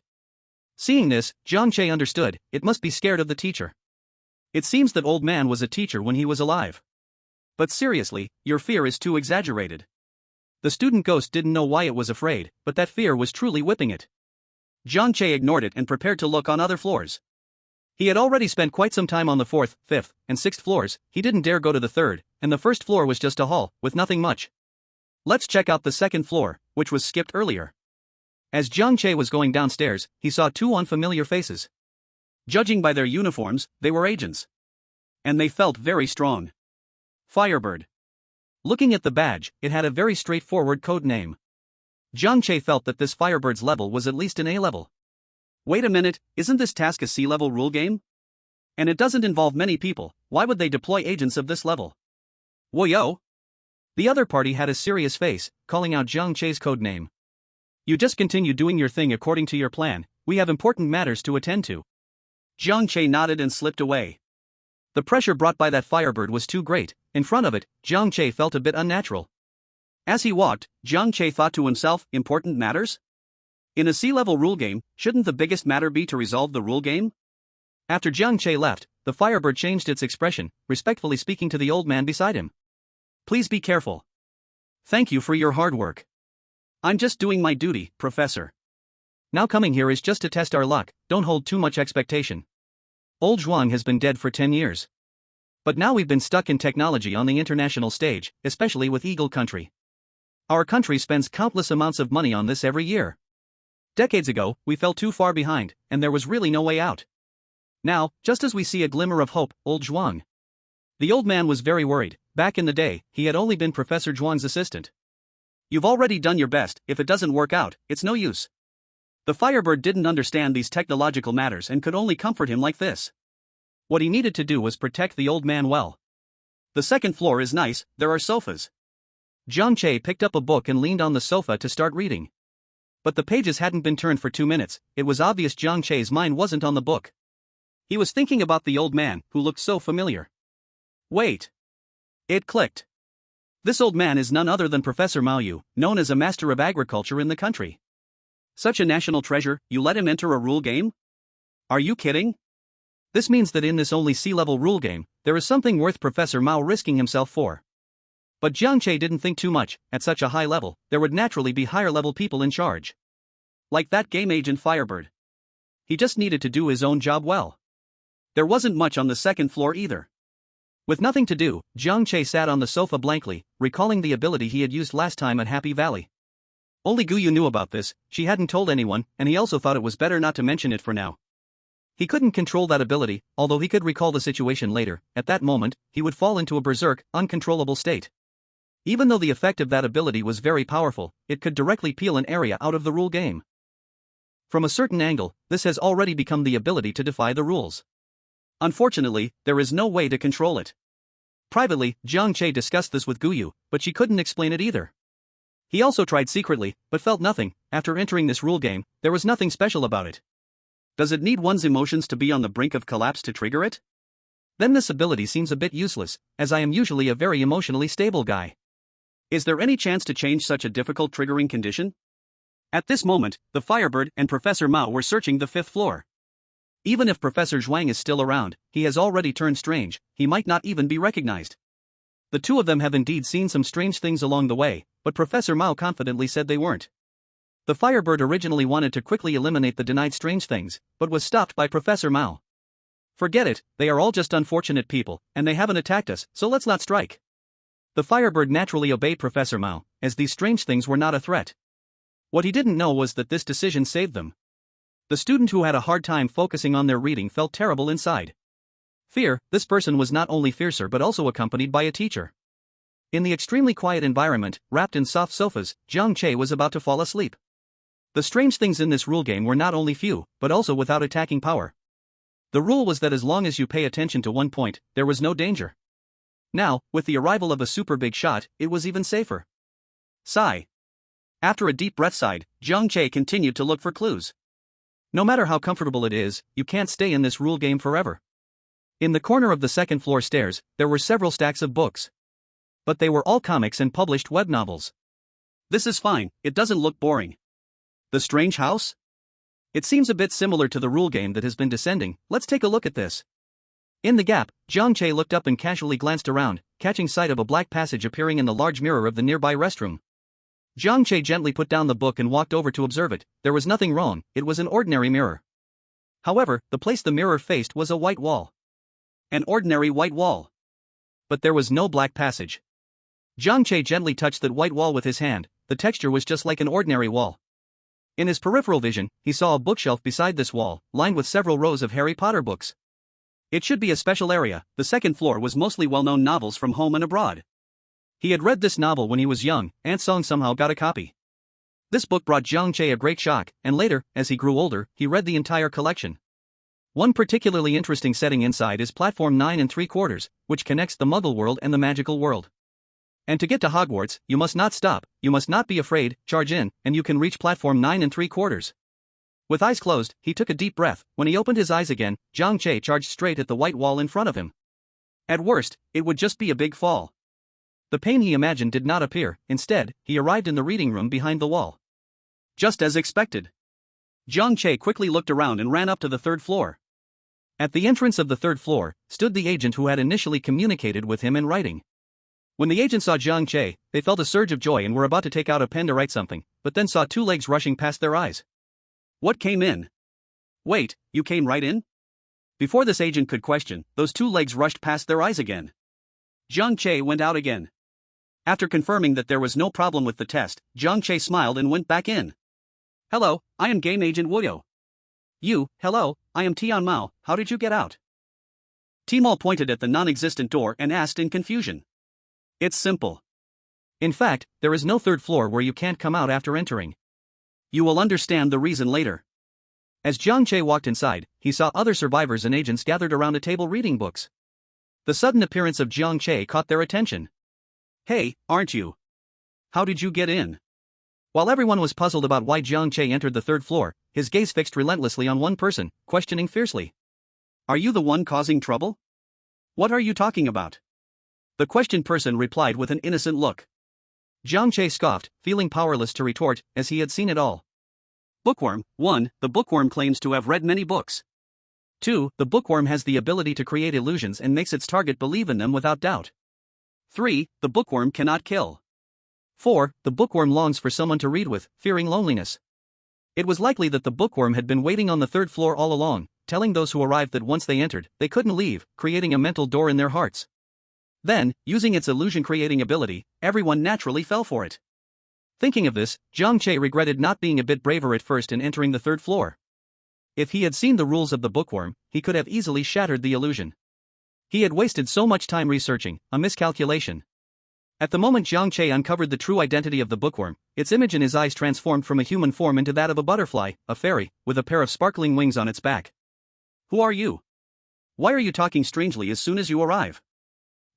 Seeing this, Jiang Che understood, it must be scared of the teacher. It seems that old man was a teacher when he was alive. But seriously, your fear is too exaggerated. The student ghost didn't know why it was afraid, but that fear was truly whipping it. Jiang Che ignored it and prepared to look on other floors. He had already spent quite some time on the 4th, 5th, and 6th floors. He didn't dare go to the 3rd, and the 1st floor was just a hall, with nothing much. Let's check out the 2nd floor, which was skipped earlier. As Jiang Che was going downstairs, he saw 2 unfamiliar faces. Judging by their uniforms, they were agents. And they felt very strong. Firebird. Looking at the badge, it had a very straightforward code name. Jiang Che felt that this Firebird's level was at least an A level. Wait a minute, isn't this task a C-level rule game? And it doesn't involve many people, why would they deploy agents of this level? Woyo! The other party had a serious face, calling out Jiang Che's code name. You just continue doing your thing according to your plan, we have important matters to attend to. Jiang Che nodded and slipped away. The pressure brought by that Firebird was too great. In front of it, Jiang Che felt a bit unnatural. As he walked, Jiang Che thought to himself, important matters? In a C-level rule game, shouldn't the biggest matter be to resolve the rule game? After Jiang Che left, the Firebird changed its expression, respectfully speaking to the old man beside him. Please be careful. Thank you for your hard work. I'm just doing my duty, Professor. Now coming here is just to test our luck, don't hold too much expectation. Old Zhuang has been dead for 10 years. But now we've been stuck in technology on the international stage, especially with Eagle Country. Our country spends countless amounts of money on this every year. Decades ago, we fell too far behind, and there was really no way out. Now, just as we see a glimmer of hope, old Zhuang. The old man was very worried. Back in the day, he had only been Professor Zhuang's assistant. You've already done your best, if it doesn't work out, it's no use. The Firebird didn't understand these technological matters and could only comfort him like this. What he needed to do was protect the old man well. The 2nd floor is nice, there are sofas. Jiang Che picked up a book and leaned on the sofa to start reading. But the pages hadn't been turned for 2 minutes, it was obvious Jiang Che's mind wasn't on the book. He was thinking about the old man, who looked so familiar. Wait. It clicked. This old man is none other than Professor Mao Yu, known as a master of agriculture in the country. Such a national treasure, you let him enter a rule game? Are you kidding? This means that in this only C-level rule game, there is something worth Professor Mao risking himself for. But Jiang Che didn't think too much. At such a high level, there would naturally be higher-level people in charge. Like that game agent Firebird. He just needed to do his own job well. There wasn't much on the 2nd floor either. With nothing to do, Jiang Che sat on the sofa blankly, recalling the ability he had used last time at Happy Valley. Only Guyu knew about this, she hadn't told anyone, and he also thought it was better not to mention it for now. He couldn't control that ability, although he could recall the situation later. At that moment, he would fall into a berserk, uncontrollable state. Even though the effect of that ability was very powerful, it could directly peel an area out of the rule game. From a certain angle, this has already become the ability to defy the rules. Unfortunately, there is no way to control it. Privately, Jiang Che discussed this with Guyu, but she couldn't explain it either. He also tried secretly, but felt nothing. After entering this rule game, there was nothing special about it. Does it need one's emotions to be on the brink of collapse to trigger it? Then this ability seems a bit useless, as I am usually a very emotionally stable guy. Is there any chance to change such a difficult triggering condition? At this moment, the Firebird and Professor Mao were searching the 5th floor. Even if Professor Zhuang is still around, he has already turned strange, he might not even be recognized. The two of them have indeed seen some strange things along the way, but Professor Mao confidently said they weren't. The Firebird originally wanted to quickly eliminate the denied strange things, but was stopped by Professor Mao. Forget it, they are all just unfortunate people, and they haven't attacked us, so let's not strike. The Firebird naturally obeyed Professor Mao, as these strange things were not a threat. What he didn't know was that this decision saved them. The student who had a hard time focusing on their reading felt terrible inside. Fear, this person was not only fiercer but also accompanied by a teacher. In the extremely quiet environment, wrapped in soft sofas, Jiang Che was about to fall asleep. The strange things in this rule game were not only few, but also without attacking power. The rule was that as long as you pay attention to one point, there was no danger. Now, with the arrival of a super big shot, it was even safer. Sigh. After a deep breath sighed, Jiang Che continued to look for clues. No matter how comfortable it is, you can't stay in this rule game forever. In the corner of the second floor stairs, there were several stacks of books. But they were all comics and published web novels. This is fine, it doesn't look boring. The strange house? It seems a bit similar to the rule game that has been descending, let's take a look at this. In the gap, Jiang Che looked up and casually glanced around, catching sight of a black passage appearing in the large mirror of the nearby restroom. Jiang Che gently put down the book and walked over to observe it. There was nothing wrong, it was an ordinary mirror. However, the place the mirror faced was a white wall. An ordinary white wall. But there was no black passage. Jiang Che gently touched that white wall with his hand. The texture was just like an ordinary wall. In his peripheral vision, he saw a bookshelf beside this wall, lined with several rows of Harry Potter books. It should be a special area. The second floor was mostly well-known novels from home and abroad. He had read this novel when he was young, and Song somehow got a copy. This book brought Jiang Che a great shock, and later, as he grew older, he read the entire collection. One particularly interesting setting inside is Platform 9 3/4, which connects the Muggle world and the magical world. And to get to Hogwarts, you must not stop, you must not be afraid, charge in, and you can reach Platform 9 3/4. With eyes closed, he took a deep breath. When he opened his eyes again, Jiang Che charged straight at the white wall in front of him. At worst, it would just be a big fall. The pain he imagined did not appear. Instead, he arrived in the reading room behind the wall. Just as expected. Jiang Che quickly looked around and ran up to the third floor. At the entrance of the third floor, stood the agent who had initially communicated with him in writing. When the agent saw Jiang Che, they felt a surge of joy and were about to take out a pen to write something, but then saw two legs rushing past their eyes. What came in? Wait, you came right in? Before this agent could question, those two legs rushed past their eyes again. Jiang Che went out again. After confirming that there was no problem with the test, Jiang Che smiled and went back in. Hello, I am Game Agent Wuyo. Hello, I am Tian Mao, how did you get out? Tmall pointed at the non-existent door and asked in confusion. It's simple. In fact, there is no third floor where you can't come out after entering. You will understand the reason later. As Jiang Che walked inside, he saw other survivors and agents gathered around a table reading books. The sudden appearance of Jiang Che caught their attention. Hey, aren't you? How did you get in? While everyone was puzzled about why Jiang Che entered the third floor, his gaze fixed relentlessly on one person, questioning fiercely. Are you the one causing trouble? What are you talking about? The questioned person replied with an innocent look. Jiang Che scoffed, feeling powerless to retort, as he had seen it all. Bookworm. 1. The bookworm claims to have read many books. 2. The bookworm has the ability to create illusions and makes its target believe in them without doubt. 3. The bookworm cannot kill. 4. The bookworm longs for someone to read with, fearing loneliness. It was likely that the bookworm had been waiting on the third floor all along, telling those who arrived that once they entered, they couldn't leave, creating a mental door in their hearts. Then, using its illusion-creating ability, everyone naturally fell for it. Thinking of this, Jiang Che regretted not being a bit braver at first in entering the third floor. If he had seen the rules of the bookworm, he could have easily shattered the illusion. He had wasted so much time researching, a miscalculation. At the moment Jiang Che uncovered the true identity of the bookworm, its image in his eyes transformed from a human form into that of a butterfly, a fairy, with a pair of sparkling wings on its back. Who are you? Why are you talking strangely as soon as you arrive?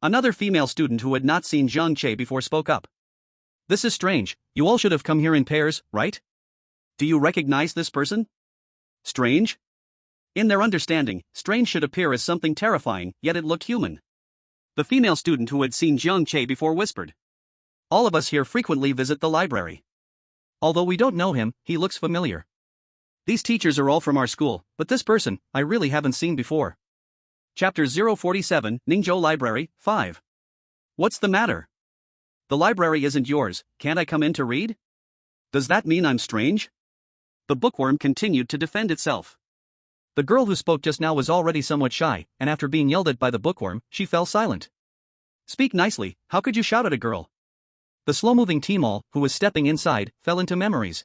Another female student who had not seen Jiang Che before spoke up. This is strange, you all should have come here in pairs, right? Do you recognize this person? Strange? In their understanding, strange should appear as something terrifying, yet it looked human. The female student who had seen Jiang Che before whispered. All of us here frequently visit the library. Although we don't know him, he looks familiar. These teachers are all from our school, but this person, I really haven't seen before. Chapter 047, Ningzhou Library, 5. What's the matter? The library isn't yours, can't I come in to read? Does that mean I'm strange? The bookworm continued to defend itself. The girl who spoke just now was already somewhat shy, and after being yelled at by the bookworm, she fell silent. Speak nicely, how could you shout at a girl? The slow-moving Tmall, who was stepping inside, fell into memories.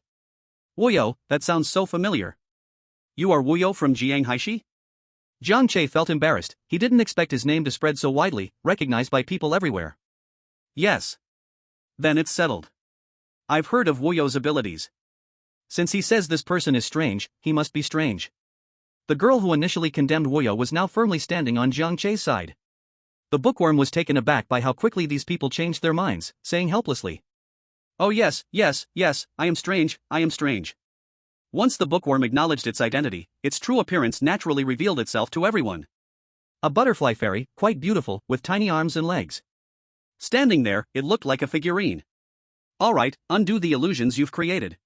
Wuyo, that sounds so familiar. You are Wuyo from Jiang? Jiang Che felt embarrassed. He didn't expect his name to spread so widely, recognized by people everywhere. Yes. Then it's settled. I've heard of Wuyo's abilities. Since he says this person is strange, he must be strange. The girl who initially condemned Wuyo was now firmly standing on Jiang Che's side. The bookworm was taken aback by how quickly these people changed their minds, saying helplessly, "Oh yes, I am strange, I am strange." Once the bookworm acknowledged its identity, its true appearance naturally revealed itself to everyone. A butterfly fairy, quite beautiful, with tiny arms and legs. Standing there, it looked like a figurine. "Alright, undo the illusions you've created,"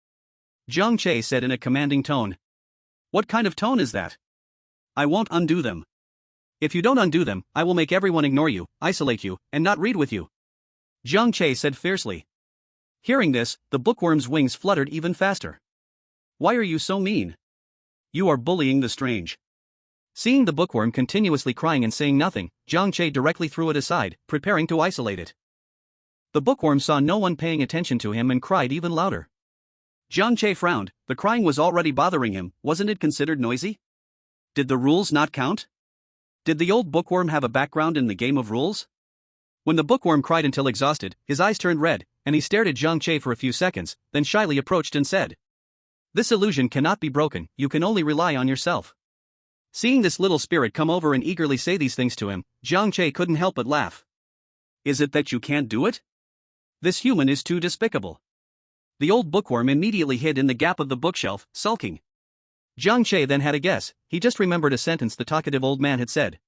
Jiang Che said in a commanding tone. "What kind of tone is that?" "I won't undo them. If you don't undo them, I will make everyone ignore you, isolate you, and not read with you," Jiang Che said fiercely. Hearing this, the bookworm's wings fluttered even faster. "Why are you so mean? You are bullying the strange." Seeing the bookworm continuously crying and saying nothing, Jiang Che directly threw it aside, preparing to isolate it. The bookworm saw no one paying attention to him and cried even louder. Jiang Che frowned. The crying was already bothering him, wasn't it considered noisy? Did the rules not count? Did the old bookworm have a background in the game of rules? When the bookworm cried until exhausted, his eyes turned red, and he stared at Jiang Che for a few seconds, then shyly approached and said, "This illusion cannot be broken, you can only rely on yourself." Seeing this little spirit come over and eagerly say these things to him, Jiang Che couldn't help but laugh. "Is it that you can't do it? This human is too despicable." The old bookworm immediately hid in the gap of the bookshelf, sulking. Jiang Che then had a guess. He just remembered a sentence the talkative old man had said.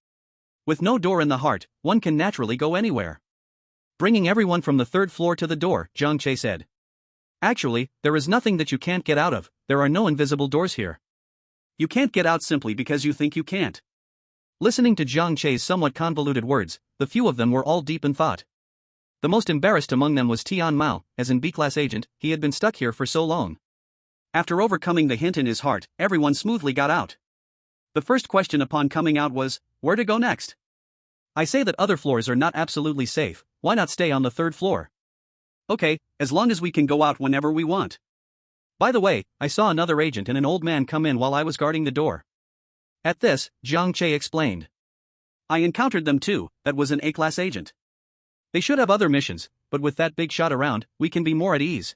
"With no door in the heart, one can naturally go anywhere." Bringing everyone from the third floor to the door, Jiang Che said. "Actually, there is nothing that you can't get out of, there are no invisible doors here." "You can't get out simply because you think you can't." Listening to Jiang Che's somewhat convoluted words, the few of them were all deep in thought. The most embarrassed among them was Tian Mao, as in B-class agent, he had been stuck here for so long. After overcoming the hint in his heart, everyone smoothly got out. The first question upon coming out was, where to go next? "I say that other floors are not absolutely safe, why not stay on the third floor?" "Okay, as long as we can go out whenever we want." "By the way, I saw another agent and an old man come in while I was guarding the door." At this, Jiang Che explained. "I encountered them too, that was an A-class agent." "They should have other missions, but with that big shot around, we can be more at ease.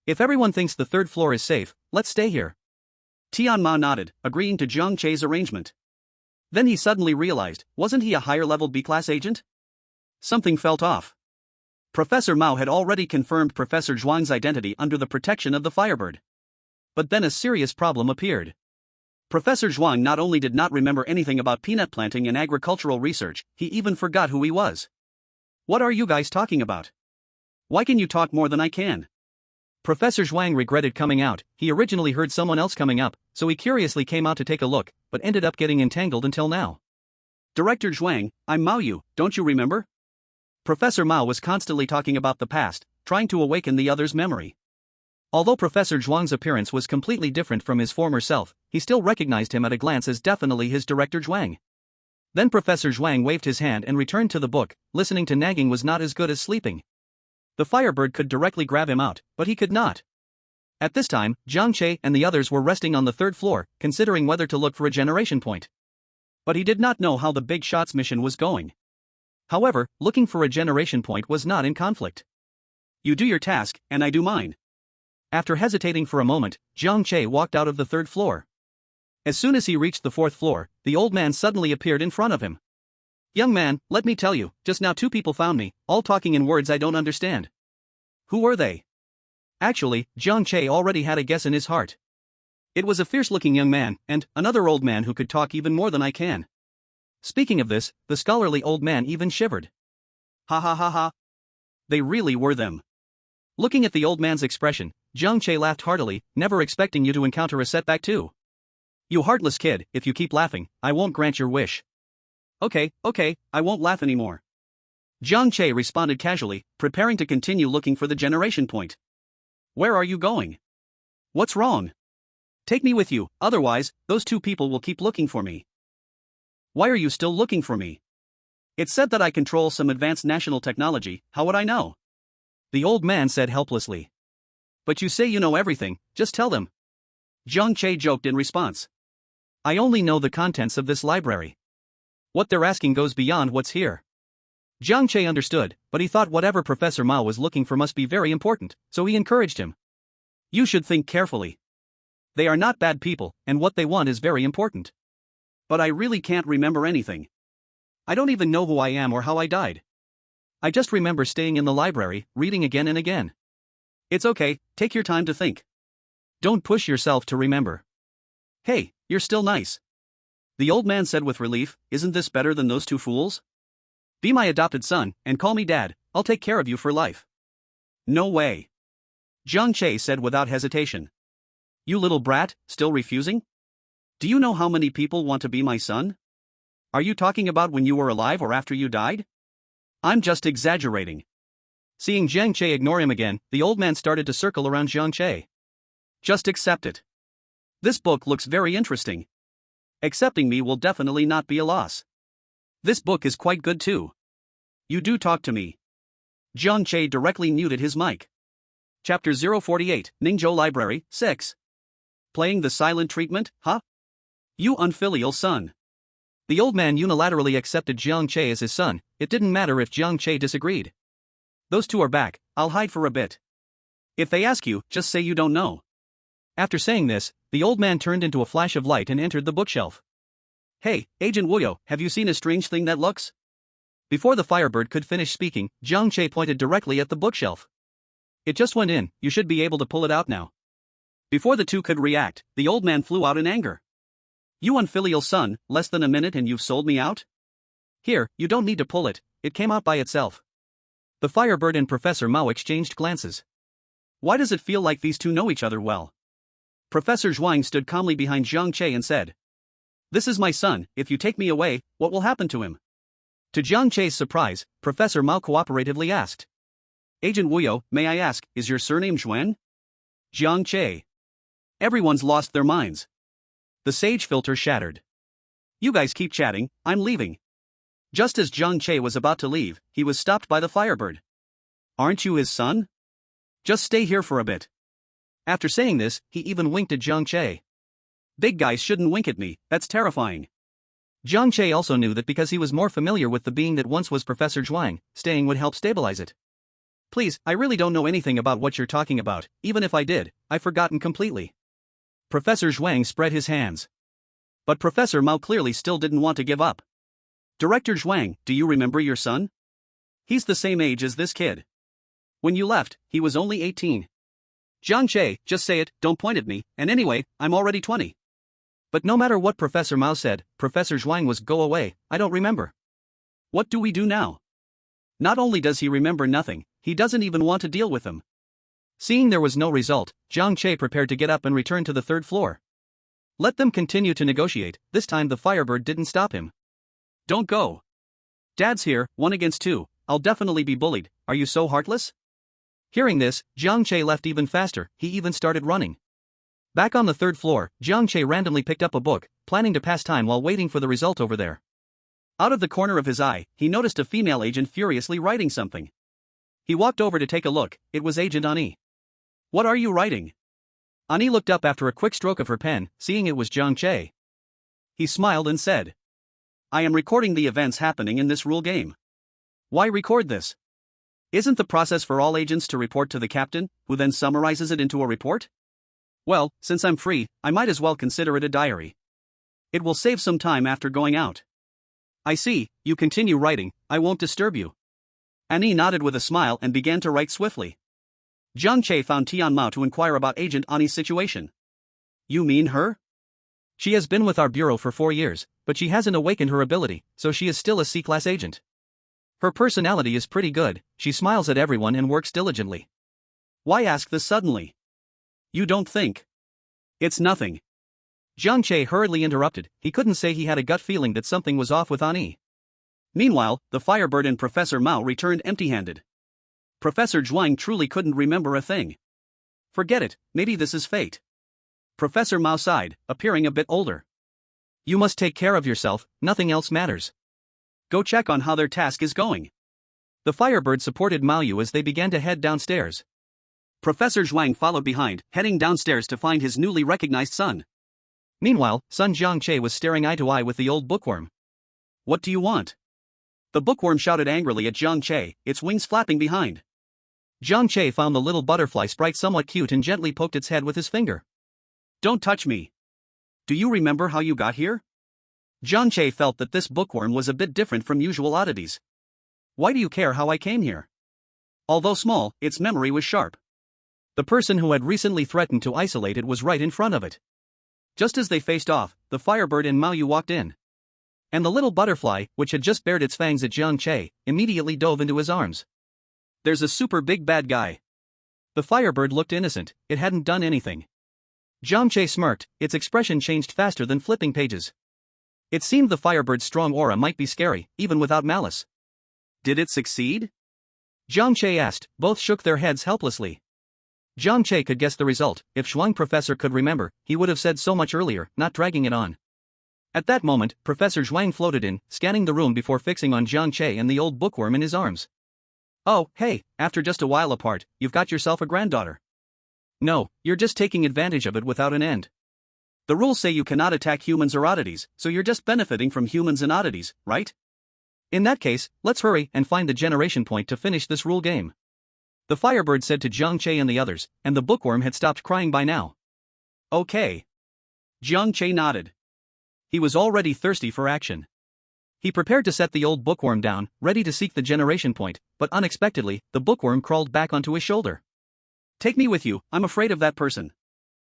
If everyone thinks the third floor is safe, let's stay here." Tian Mao nodded, agreeing to Jiang Che's arrangement. Then he suddenly realized, wasn't he a higher-level B-class agent? Something felt off. Professor Mao had already confirmed Professor Zhuang's identity under the protection of the Firebird. But then a serious problem appeared. Professor Zhuang not only did not remember anything about peanut planting and agricultural research, he even forgot who he was. "What are you guys talking about? Why can you talk more than I can?" Professor Zhuang regretted coming out. He originally heard someone else coming up, so he curiously came out to take a look, but ended up getting entangled until now. "Director Zhuang, I'm Mao Yu, don't you remember?" Professor Mao was constantly talking about the past, trying to awaken the other's memory. Although Professor Zhuang's appearance was completely different from his former self, he still recognized him at a glance as definitely his Director Zhuang. Then Professor Zhuang waved his hand and returned to the book. Listening to nagging was not as good as sleeping. The Firebird could directly grab him out, but he could not. At this time, Jiang Che and the others were resting on the third floor, considering whether to look for a generation point. But he did not know how the Big Shots mission was going. However, looking for a generation point was not in conflict. "You do your task, and I do mine." After hesitating for a moment, Jiang Che walked out of the third floor. As soon as he reached the fourth floor, the old man suddenly appeared in front of him. "Young man, let me tell you, just now two people found me, all talking in words I don't understand." "Who were they?" Actually, Jiang Che already had a guess in his heart. It was a fierce-looking young man, and another old man who could talk even more than I can. Speaking of this, the scholarly old man even shivered. "Ha ha ha ha. They really were them." Looking at the old man's expression, Jiang Che laughed heartily, never expecting you to encounter a setback too. "You heartless kid, if you keep laughing, I won't grant your wish." Okay, I won't laugh anymore." Jiang Che responded casually, preparing to continue looking for the generation point. Where are you going? What's wrong? Take me with you, otherwise, those two people will keep looking for me. Why are you still looking for me? It's said that I control some advanced national technology, how would I know? The old man said helplessly. But you say you know everything, just tell them. Jiang Che joked in response. I only know the contents of this library. What they're asking goes beyond what's here. Jiang Che understood, but he thought whatever Professor Mao was looking for must be very important, so he encouraged him. You should think carefully. They are not bad people, and what they want is very important. But I really can't remember anything. I don't even know who I am or how I died. I just remember staying in the library, reading again and again. It's okay, take your time to think. Don't push yourself to remember. Hey, you're still nice. The old man said with relief, isn't this better than those two fools? Be my adopted son, and call me Dad, I'll take care of you for life. No way. Jiang Che said without hesitation. You little brat, still refusing? Do you know how many people want to be my son? Are you talking about when you were alive or after you died? I'm just exaggerating. Seeing Jiang Che ignore him again, the old man started to circle around Jiang Che. Just accept it. This book looks very interesting. Accepting me will definitely not be a loss. This book is quite good too. You do talk to me. Jiang Che directly muted his mic. Chapter 048, Ningzhou Library, 6. Playing the silent treatment, huh? You unfilial son. The old man unilaterally accepted Jiang Che as his son, it didn't matter if Jiang Che disagreed. Those two are back, I'll hide for a bit. If they ask you, just say you don't know. After saying this, the old man turned into a flash of light and entered the bookshelf. Hey, Agent Wuyo, have you seen a strange thing that looks? Before the Firebird could finish speaking, Jiang Che pointed directly at the bookshelf. It just went in, you should be able to pull it out now. Before the two could react, the old man flew out in anger. You unfilial son, less than a minute and you've sold me out? Here, you don't need to pull it, it came out by itself. The Firebird and Professor Mao exchanged glances. Why does it feel like these two know each other well? Professor Zhuang stood calmly behind Jiang Che and said, This is my son, if you take me away, what will happen to him? To Jiang Che's surprise, Professor Mao cooperatively asked. Agent Wuyo, may I ask, is your surname Zhuan? Jiang Che. Everyone's lost their minds. The sage filter shattered. You guys keep chatting, I'm leaving. Just as Jiang Che was about to leave, he was stopped by the Firebird. Aren't you his son? Just stay here for a bit. After saying this, he even winked at Jiang Che. Big guys shouldn't wink at me, that's terrifying. Jiang Che also knew that because he was more familiar with the being that once was Professor Zhuang, staying would help stabilize it. Please, I really don't know anything about what you're talking about, even if I did, I've forgotten completely. Professor Zhuang spread his hands. But Professor Mao clearly still didn't want to give up. Director Zhuang, do you remember your son? He's the same age as this kid. When you left, he was only 18. Jiang Che, just say it, don't point at me, and anyway, I'm already 20. But no matter what Professor Mao said, Professor Zhuang was go away, I don't remember. What do we do now? Not only does he remember nothing, he doesn't even want to deal with them. Seeing there was no result, Jiang Che prepared to get up and return to the third floor. Let them continue to negotiate, this time the Firebird didn't stop him. Don't go. Dad's here, 1 against 2, I'll definitely be bullied, are you so heartless? Hearing this, Jiang Che left even faster, he even started running. Back on the third floor, Jiang Che randomly picked up a book, planning to pass time while waiting for the result over there. Out of the corner of his eye, he noticed a female agent furiously writing something. He walked over to take a look, it was Agent Ani. What are you writing? Ani looked up after a quick stroke of her pen, seeing it was Jiang Che. He smiled and said, I am recording the events happening in this rule game. Why record this? Isn't the process for all agents to report to the captain, who then summarizes it into a report? Well, since I'm free, I might as well consider it a diary. It will save some time after going out. I see, you continue writing, I won't disturb you. Ani nodded with a smile and began to write swiftly. Jiang Che found Tian Mao to inquire about Agent Ani's situation. You mean her? She has been with our bureau for 4 years, but she hasn't awakened her ability, so she is still a C-class agent. Her personality is pretty good, she smiles at everyone and works diligently. Why ask this suddenly? You don't think? It's nothing. Jiang Che hurriedly interrupted, he couldn't say he had a gut feeling that something was off with Ani. Meanwhile, the Firebird and Professor Mao returned empty-handed. Professor Zhuang truly couldn't remember a thing. Forget it, maybe this is fate. Professor Mao sighed, appearing a bit older. You must take care of yourself, nothing else matters. Go check on how their task is going. The Firebird supported Mao Yu as they began to head downstairs. Professor Zhuang followed behind, heading downstairs to find his newly recognized son. Meanwhile, son Jiang Che was staring eye to eye with the old bookworm. What do you want? The bookworm shouted angrily at Jiang Che, its wings flapping behind. Jiang Che found the little butterfly sprite somewhat cute and gently poked its head with his finger. Don't touch me. Do you remember how you got here? Jiang Che felt that this bookworm was a bit different from usual oddities. Why do you care how I came here? Although small, its memory was sharp. The person who had recently threatened to isolate it was right in front of it. Just as they faced off, the Firebird and Mao Yu walked in. And the little butterfly, which had just bared its fangs at Jiang Che, immediately dove into his arms. There's a super big bad guy. The Firebird looked innocent, it hadn't done anything. Jiang Che smirked, its expression changed faster than flipping pages. It seemed the Firebird's strong aura might be scary, even without malice. Did it succeed? Jiang Che asked, both shook their heads helplessly. Jiang Che could guess the result. If Zhuang Professor could remember, he would have said so much earlier, not dragging it on. At that moment, Professor Zhuang floated in, scanning the room before fixing on Jiang Che and the old bookworm in his arms. Oh, hey, after just a while apart, you've got yourself a granddaughter. No, you're just taking advantage of it without an end. The rules say you cannot attack humans or oddities, so you're just benefiting from humans and oddities, right? In that case, let's hurry and find the generation point to finish this rule game. The Firebird said to Jiang Che and the others, and the bookworm had stopped crying by now. Okay. Jiang Che nodded. He was already thirsty for action. He prepared to set the old bookworm down, ready to seek the generation point, but unexpectedly, the bookworm crawled back onto his shoulder. Take me with you, I'm afraid of that person.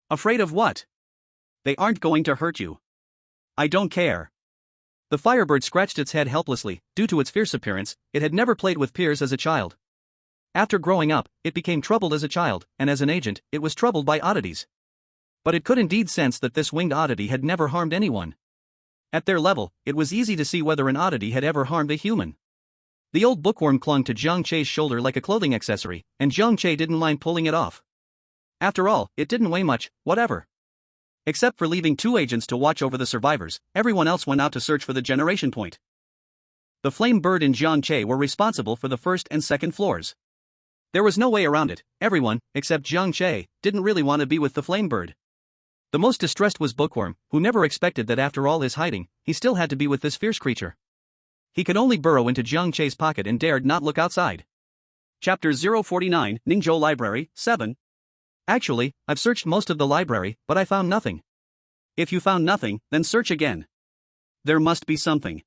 Afraid of what? They aren't going to hurt you. I don't care. The Firebird scratched its head helplessly. Due to its fierce appearance, it had never played with peers as a child. After growing up, it became troubled as a child, and as an agent, it was troubled by oddities. But it could indeed sense that this winged oddity had never harmed anyone. At their level, it was easy to see whether an oddity had ever harmed a human. The old bookworm clung to Jiang Che's shoulder like a clothing accessory, and Jiang Che didn't mind pulling it off. After all, it didn't weigh much, whatever. Except for leaving 2 agents to watch over the survivors, everyone else went out to search for the generation point. The Flame Bird and Jiang Che were responsible for the first and second floors. There was no way around it. Everyone, except Jiang Che, didn't really want to be with the Flame Bird. The most distressed was Bookworm, who never expected that after all his hiding, he still had to be with this fierce creature. He could only burrow into Jiang Che's pocket and dared not look outside. Chapter 049, Ningzhou Library, 7. Actually, I've searched most of the library, but I found nothing. If you found nothing, then search again. There must be something.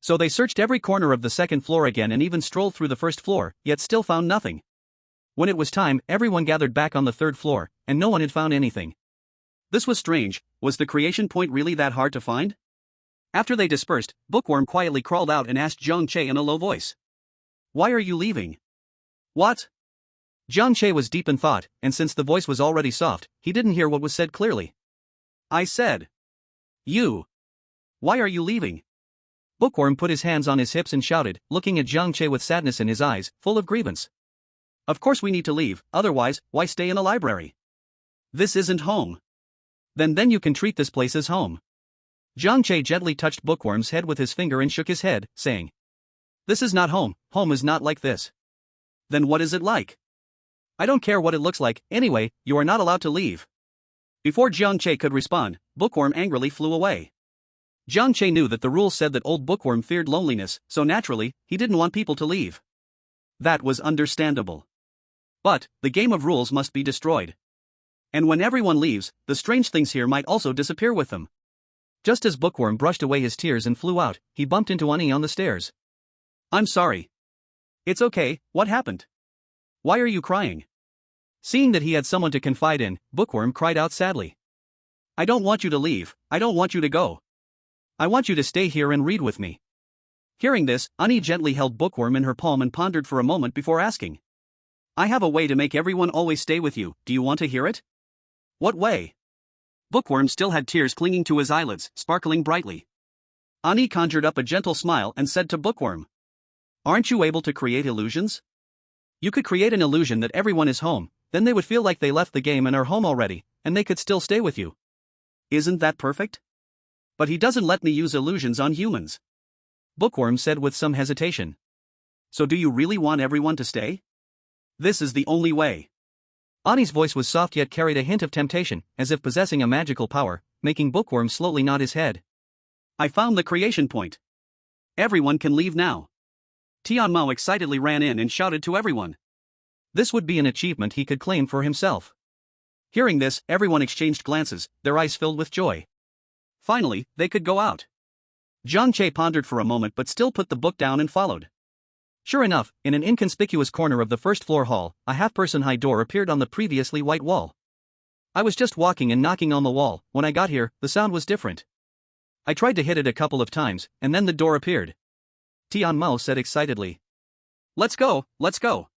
So they searched every corner of the second floor again and even strolled through the first floor, yet still found nothing. When it was time, everyone gathered back on the third floor, and no one had found anything. This was strange. Was the creation point really that hard to find? After they dispersed, Bookworm quietly crawled out and asked Jiang Che in a low voice. Why are you leaving? What? Jiang Che was deep in thought, and since the voice was already soft, he didn't hear what was said clearly. I said. You. Why are you leaving? Bookworm put his hands on his hips and shouted, looking at Jiang Che with sadness in his eyes, full of grievance. Of course we need to leave, otherwise, why stay in a library? This isn't home. Then you can treat this place as home. Jiang Che gently touched Bookworm's head with his finger and shook his head, saying, This is not home, home is not like this. Then what is it like? I don't care what it looks like, anyway, you are not allowed to leave. Before Jiang Che could respond, Bookworm angrily flew away. Jiang Che knew that the rules said that old Bookworm feared loneliness, so naturally, he didn't want people to leave. That was understandable. But, the game of rules must be destroyed. And when everyone leaves, the strange things here might also disappear with them. Just as Bookworm brushed away his tears and flew out, he bumped into Annie on the stairs. I'm sorry. It's okay, what happened? Why are you crying? Seeing that he had someone to confide in, Bookworm cried out sadly. I don't want you to leave, I don't want you to go. I want you to stay here and read with me. Hearing this, Annie gently held Bookworm in her palm and pondered for a moment before asking. I have a way to make everyone always stay with you, do you want to hear it? What way? Bookworm still had tears clinging to his eyelids, sparkling brightly. Ani conjured up a gentle smile and said to Bookworm. Aren't you able to create illusions? You could create an illusion that everyone is home, then they would feel like they left the game and are home already, and they could still stay with you. Isn't that perfect? But he doesn't let me use illusions on humans. Bookworm said with some hesitation. So do you really want everyone to stay? This is the only way. Ani's voice was soft yet carried a hint of temptation, as if possessing a magical power, making Bookworm slowly nod his head. I found the creation point. Everyone can leave now. Tian Mao excitedly ran in and shouted to everyone. This would be an achievement he could claim for himself. Hearing this, everyone exchanged glances, their eyes filled with joy. Finally, they could go out. Jiang Che pondered for a moment but still put the book down and followed. Sure enough, in an inconspicuous corner of the first-floor hall, a half-person high door appeared on the previously white wall. I was just walking and knocking on the wall. When I got here, the sound was different. I tried to hit it a couple of times, and then the door appeared. Tian Mao said excitedly. Let's go, let's go.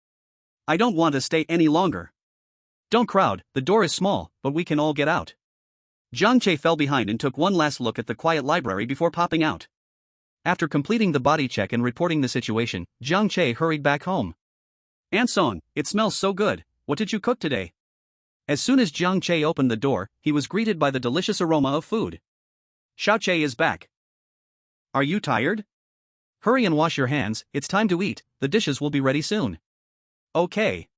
I don't want to stay any longer. Don't crowd, the door is small, but we can all get out. Jiang Che fell behind and took one last look at the quiet library before popping out. After completing the body check and reporting the situation, Jiang Che hurried back home. Aunt Song, it smells so good, what did you cook today? As soon as Jiang Che opened the door, he was greeted by the delicious aroma of food. Xiao Che is back. Are you tired? Hurry and wash your hands, it's time to eat, the dishes will be ready soon. Okay.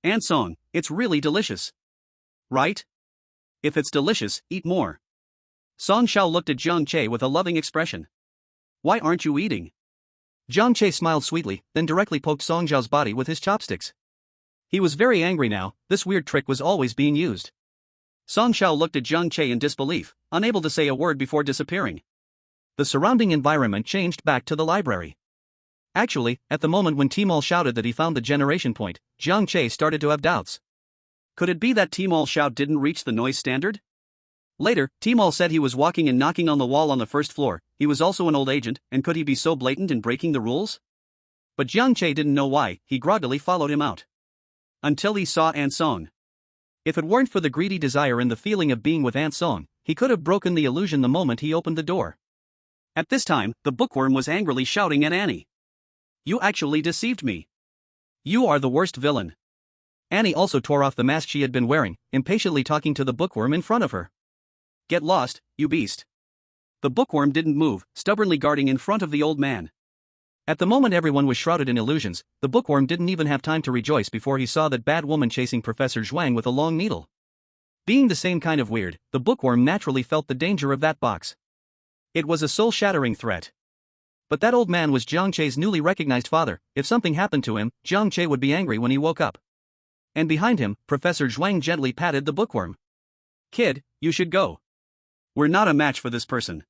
Aunt Song, it's really delicious. Right? If it's delicious, eat more. Song Xiao looked at Jiang Che with a loving expression. Why aren't you eating? Jiang Che smiled sweetly, then directly poked Song Xiao's body with his chopsticks. He was very angry now, this weird trick was always being used. Song Xiao looked at Jiang Che in disbelief, unable to say a word before disappearing. The surrounding environment changed back to the library. Actually, at the moment when Tmall shouted that he found the generation point, Jiang Che started to have doubts. Could it be that Tmall shout didn't reach the noise standard? Later, Tmall said he was walking and knocking on the wall on the first floor, he was also an old agent, and could he be so blatant in breaking the rules? But Jiang Che didn't know why, he groggily followed him out. Until he saw Aunt Song. If it weren't for the greedy desire and the feeling of being with Aunt Song, he could have broken the illusion the moment he opened the door. At this time, the bookworm was angrily shouting at Annie. You actually deceived me. You are the worst villain. Annie also tore off the mask she had been wearing, impatiently talking to the bookworm in front of her. Get lost, you beast. The bookworm didn't move, stubbornly guarding in front of the old man. At the moment everyone was shrouded in illusions, the bookworm didn't even have time to rejoice before he saw that bad woman chasing Professor Zhuang with a long needle. Being the same kind of weird, the bookworm naturally felt the danger of that box. It was a soul-shattering threat. But that old man was Jiang Che's newly recognized father. If something happened to him, Jiang Che would be angry when he woke up. And behind him, Professor Zhuang gently patted the bookworm. Kid, you should go. We're not a match for this person.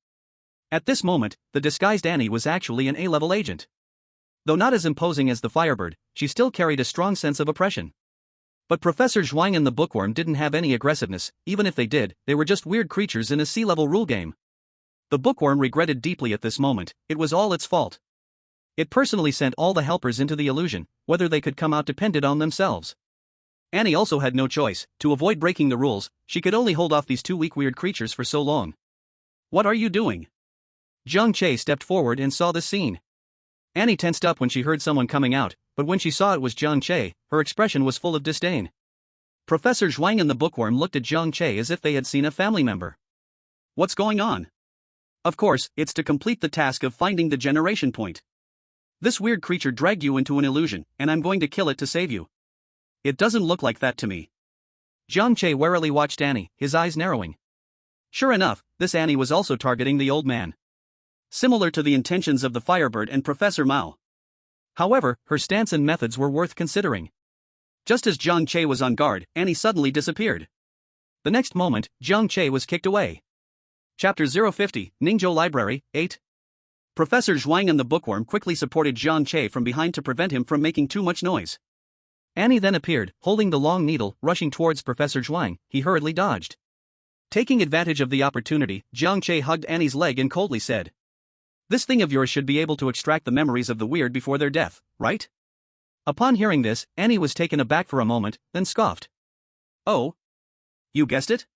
At this moment, the disguised Annie was actually an A-level agent. Though not as imposing as the Firebird, she still carried a strong sense of oppression. But Professor Zhuang and the bookworm didn't have any aggressiveness, even if they did, they were just weird creatures in a C-level rule game. The bookworm regretted deeply at this moment, it was all its fault. It personally sent all the helpers into the illusion, whether they could come out depended on themselves. Annie also had no choice, to avoid breaking the rules, she could only hold off these two weak weird creatures for so long. What are you doing? Jiang Che stepped forward and saw the scene. Annie tensed up when she heard someone coming out, but when she saw it was Jiang Che, her expression was full of disdain. Professor Zhuang and the bookworm looked at Jiang Che as if they had seen a family member. What's going on? Of course, it's to complete the task of finding the generation point. This weird creature dragged you into an illusion, and I'm going to kill it to save you. It doesn't look like that to me. Jiang Che warily watched Annie, his eyes narrowing. Sure enough, this Annie was also targeting the old man. Similar to the intentions of the Firebird and Professor Mao. However, her stance and methods were worth considering. Just as Jiang Che was on guard, Annie suddenly disappeared. The next moment, Jiang Che was kicked away. Chapter 050, Ningzhou Library, 8. Professor Zhuang and the bookworm quickly supported Jiang Che from behind to prevent him from making too much noise. Annie then appeared, holding the long needle, rushing towards Professor Zhuang, he hurriedly dodged. Taking advantage of the opportunity, Jiang Che hugged Annie's leg and coldly said, "This thing of yours should be able to extract the memories of the weird before their death, right?" Upon hearing this, Annie was taken aback for a moment, then scoffed. "Oh? You guessed it?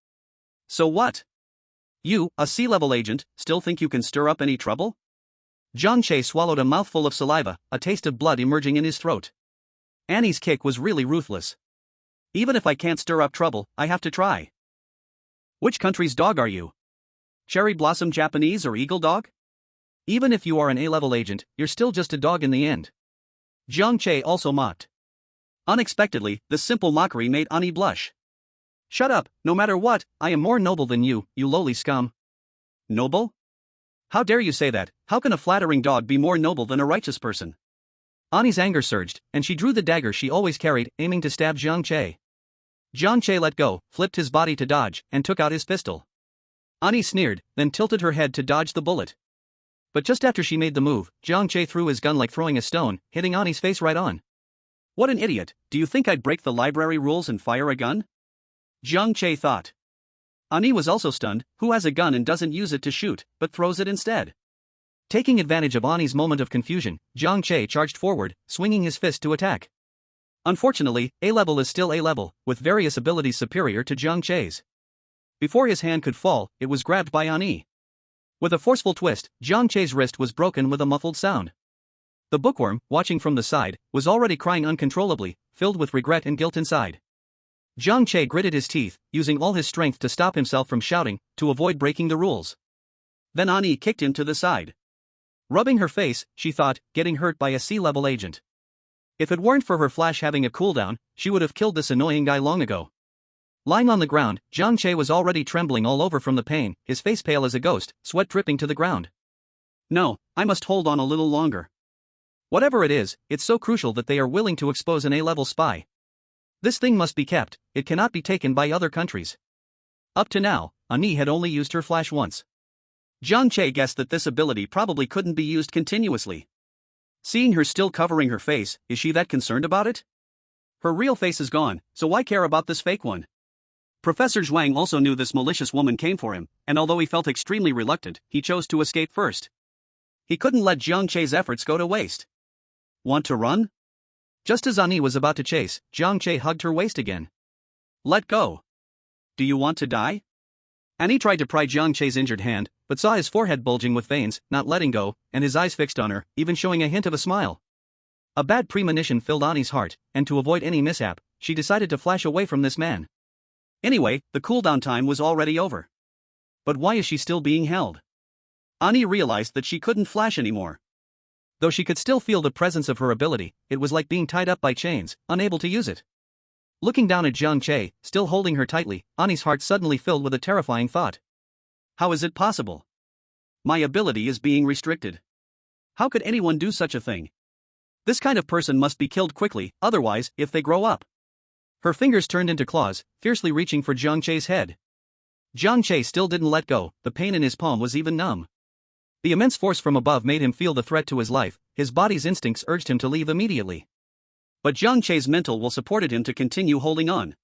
So what? You, a C-level agent, still think you can stir up any trouble? Jiang Che swallowed a mouthful of saliva, a taste of blood emerging in his throat. Annie's kick was really ruthless. Even if I can't stir up trouble, I have to try. Which country's dog are you? Cherry Blossom Japanese or Eagle Dog? Even if you are an A-level agent, you're still just a dog in the end. Jiang Che also mocked. Unexpectedly, this simple mockery made Annie blush. Shut up, no matter what, I am more noble than you lowly scum. Noble? How dare you say that? How can a flattering dog be more noble than a righteous person? Annie's anger surged, and she drew the dagger she always carried, aiming to stab Jiang Che. Jiang Che let go, flipped his body to dodge, and took out his pistol. Annie sneered, then tilted her head to dodge the bullet. But just after she made the move, Jiang Che threw his gun like throwing a stone, hitting Annie's face right on. What an idiot, do you think I'd break the library rules and fire a gun? Jiang Che thought. Annie was also stunned. Who has a gun and doesn't use it to shoot, but throws it instead? Taking advantage of Annie's moment of confusion, Jiang Che charged forward, swinging his fist to attack. Unfortunately, A-level is still A-level, with various abilities superior to Jiang Che's. Before his hand could fall, it was grabbed by Annie. With a forceful twist, Jiang Che's wrist was broken with a muffled sound. The bookworm, watching from the side, was already crying uncontrollably, filled with regret and guilt inside. Jiang Che gritted his teeth, using all his strength to stop himself from shouting, to avoid breaking the rules. Then Annie kicked him to the side. Rubbing her face, she thought, getting hurt by a C-level agent. If it weren't for her flash having a cooldown, she would have killed this annoying guy long ago. Lying on the ground, Jiang Che was already trembling all over from the pain, his face pale as a ghost, sweat dripping to the ground. No, I must hold on a little longer. Whatever it is, it's so crucial that they are willing to expose an A-level spy. This thing must be kept, it cannot be taken by other countries. Up to now, Annie had only used her flash once. Jiang Che guessed that this ability probably couldn't be used continuously. Seeing her still covering her face, is she that concerned about it? Her real face is gone, so why care about this fake one? Professor Zhuang also knew this malicious woman came for him, and although he felt extremely reluctant, he chose to escape first. He couldn't let Jiang Che's efforts go to waste. Want to run? Just as Annie was about to chase, Jiang Che hugged her waist again. Let go. Do you want to die? Annie tried to pry Jiang Che's injured hand, but saw his forehead bulging with veins, not letting go, and his eyes fixed on her, even showing a hint of a smile. A bad premonition filled Annie's heart, and to avoid any mishap, she decided to flash away from this man. Anyway, the cooldown time was already over. But why is she still being held? Annie realized that she couldn't flash anymore. Though she could still feel the presence of her ability, it was like being tied up by chains, unable to use it. Looking down at Jiang Che, still holding her tightly, Annie's heart suddenly filled with a terrifying thought. How is it possible? My ability is being restricted. How could anyone do such a thing? This kind of person must be killed quickly, otherwise, if they grow up. Her fingers turned into claws, fiercely reaching for Jiang Che's head. Jiang Che still didn't let go, the pain in his palm was even numb. The immense force from above made him feel the threat to his life, his body's instincts urged him to leave immediately. But Jiang Che's mental will supported him to continue holding on.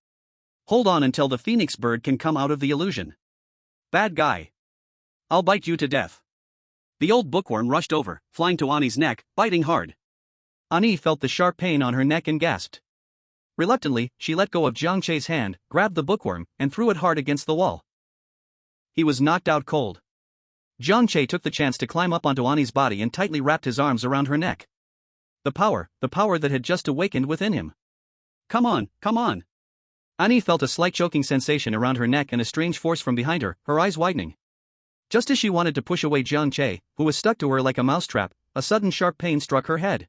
Hold on until the phoenix bird can come out of the illusion. Bad guy. I'll bite you to death. The old bookworm rushed over, flying to Annie's neck, biting hard. Annie felt the sharp pain on her neck and gasped. Reluctantly, she let go of Jiang Che's hand, grabbed the bookworm, and threw it hard against the wall. He was knocked out cold. Jiang Che took the chance to climb up onto Annie's body and tightly wrapped his arms around her neck. The power that had just awakened within him. Come on, come on. Annie felt a slight choking sensation around her neck and a strange force from behind her, her eyes widening. Just as she wanted to push away Jiang Che, who was stuck to her like a mousetrap, a sudden sharp pain struck her head.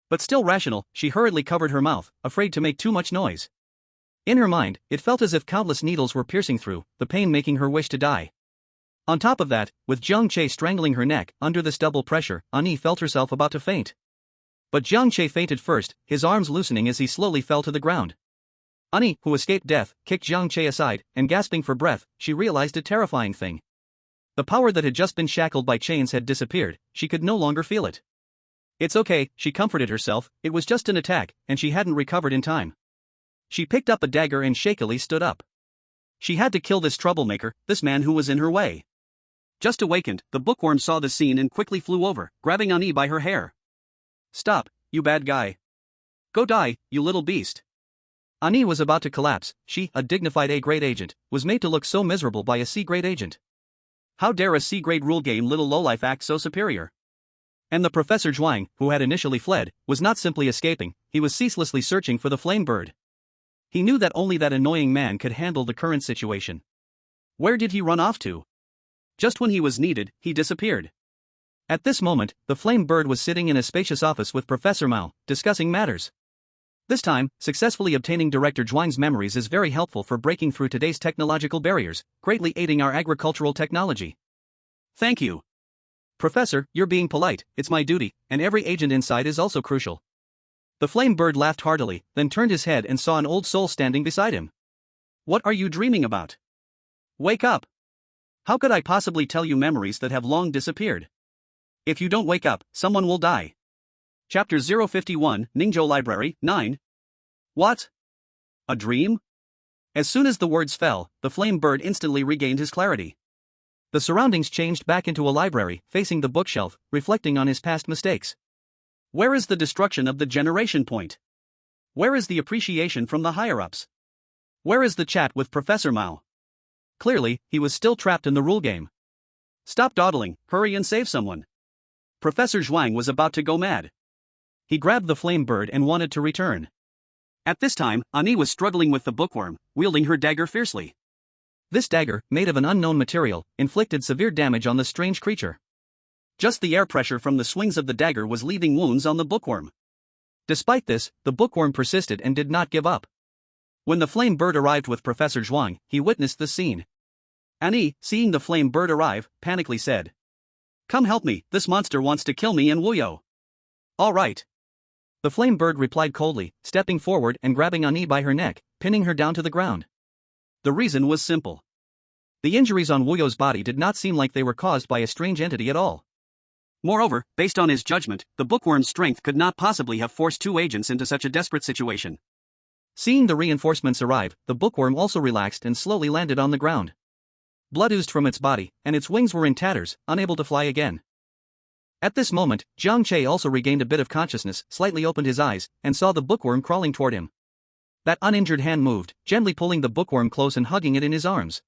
But still rational, she hurriedly covered her mouth, afraid to make too much noise. In her mind, it felt as if countless needles were piercing through, the pain making her wish to die. On top of that, with Jiang Che strangling her neck, under this double pressure, Annie felt herself about to faint. But Jiang Che fainted first, his arms loosening as he slowly fell to the ground. Annie, who escaped death, kicked Jiang Che aside, and gasping for breath, she realized a terrifying thing. The power that had just been shackled by chains had disappeared, she could no longer feel it. It's okay, she comforted herself, it was just an attack, and she hadn't recovered in time. She picked up a dagger and shakily stood up. She had to kill this troublemaker, this man who was in her way. Just awakened, the bookworm saw the scene and quickly flew over, grabbing Annie by her hair. Stop, you bad guy. Go die, you little beast. Annie was about to collapse. She, a dignified A-grade agent, was made to look so miserable by a C-grade agent. How dare a C-grade rule game little lowlife act so superior? And the Professor Zhuang, who had initially fled, was not simply escaping, he was ceaselessly searching for the flame bird. He knew that only that annoying man could handle the current situation. Where did he run off to? Just when he was needed, he disappeared. At this moment, the flame bird was sitting in a spacious office with Professor Mao, discussing matters. This time, successfully obtaining Director Zhuang's memories is very helpful for breaking through today's technological barriers, greatly aiding our agricultural technology. Thank you. Professor, you're being polite, it's my duty, and every agent inside is also crucial. The flame bird laughed heartily, then turned his head and saw an old soul standing beside him. What are you dreaming about? Wake up. How could I possibly tell you memories that have long disappeared? If you don't wake up, someone will die. Chapter 051, Ningzhou Library, 9. What? A dream? As soon as the words fell, the flame bird instantly regained his clarity. The surroundings changed back into a library, facing the bookshelf, reflecting on his past mistakes. Where is the destruction of the generation point? Where is the appreciation from the higher-ups? Where is the chat with Professor Mao? Clearly, he was still trapped in the rule game. Stop dawdling, hurry and save someone. Professor Zhuang was about to go mad. He grabbed the flame bird and wanted to return. At this time, Ani was struggling with the bookworm, wielding her dagger fiercely. This dagger, made of an unknown material, inflicted severe damage on the strange creature. Just the air pressure from the swings of the dagger was leaving wounds on the bookworm. Despite this, the bookworm persisted and did not give up. When the flame bird arrived with Professor Zhuang, he witnessed the scene. Ani, seeing the flame bird arrive, panically said, "Come help me, this monster wants to kill me and Wuyo." "All right." The flame bird replied coldly, stepping forward and grabbing Ani by her neck, pinning her down to the ground. The reason was simple. The injuries on Wuyo's body did not seem like they were caused by a strange entity at all. Moreover, based on his judgment, the bookworm's strength could not possibly have forced two agents into such a desperate situation. Seeing the reinforcements arrive, the bookworm also relaxed and slowly landed on the ground. Blood oozed from its body, and its wings were in tatters, unable to fly again. At this moment, Jiang Che also regained a bit of consciousness, slightly opened his eyes, and saw the bookworm crawling toward him. That uninjured hand moved, gently pulling the bookworm close and hugging it in his arms.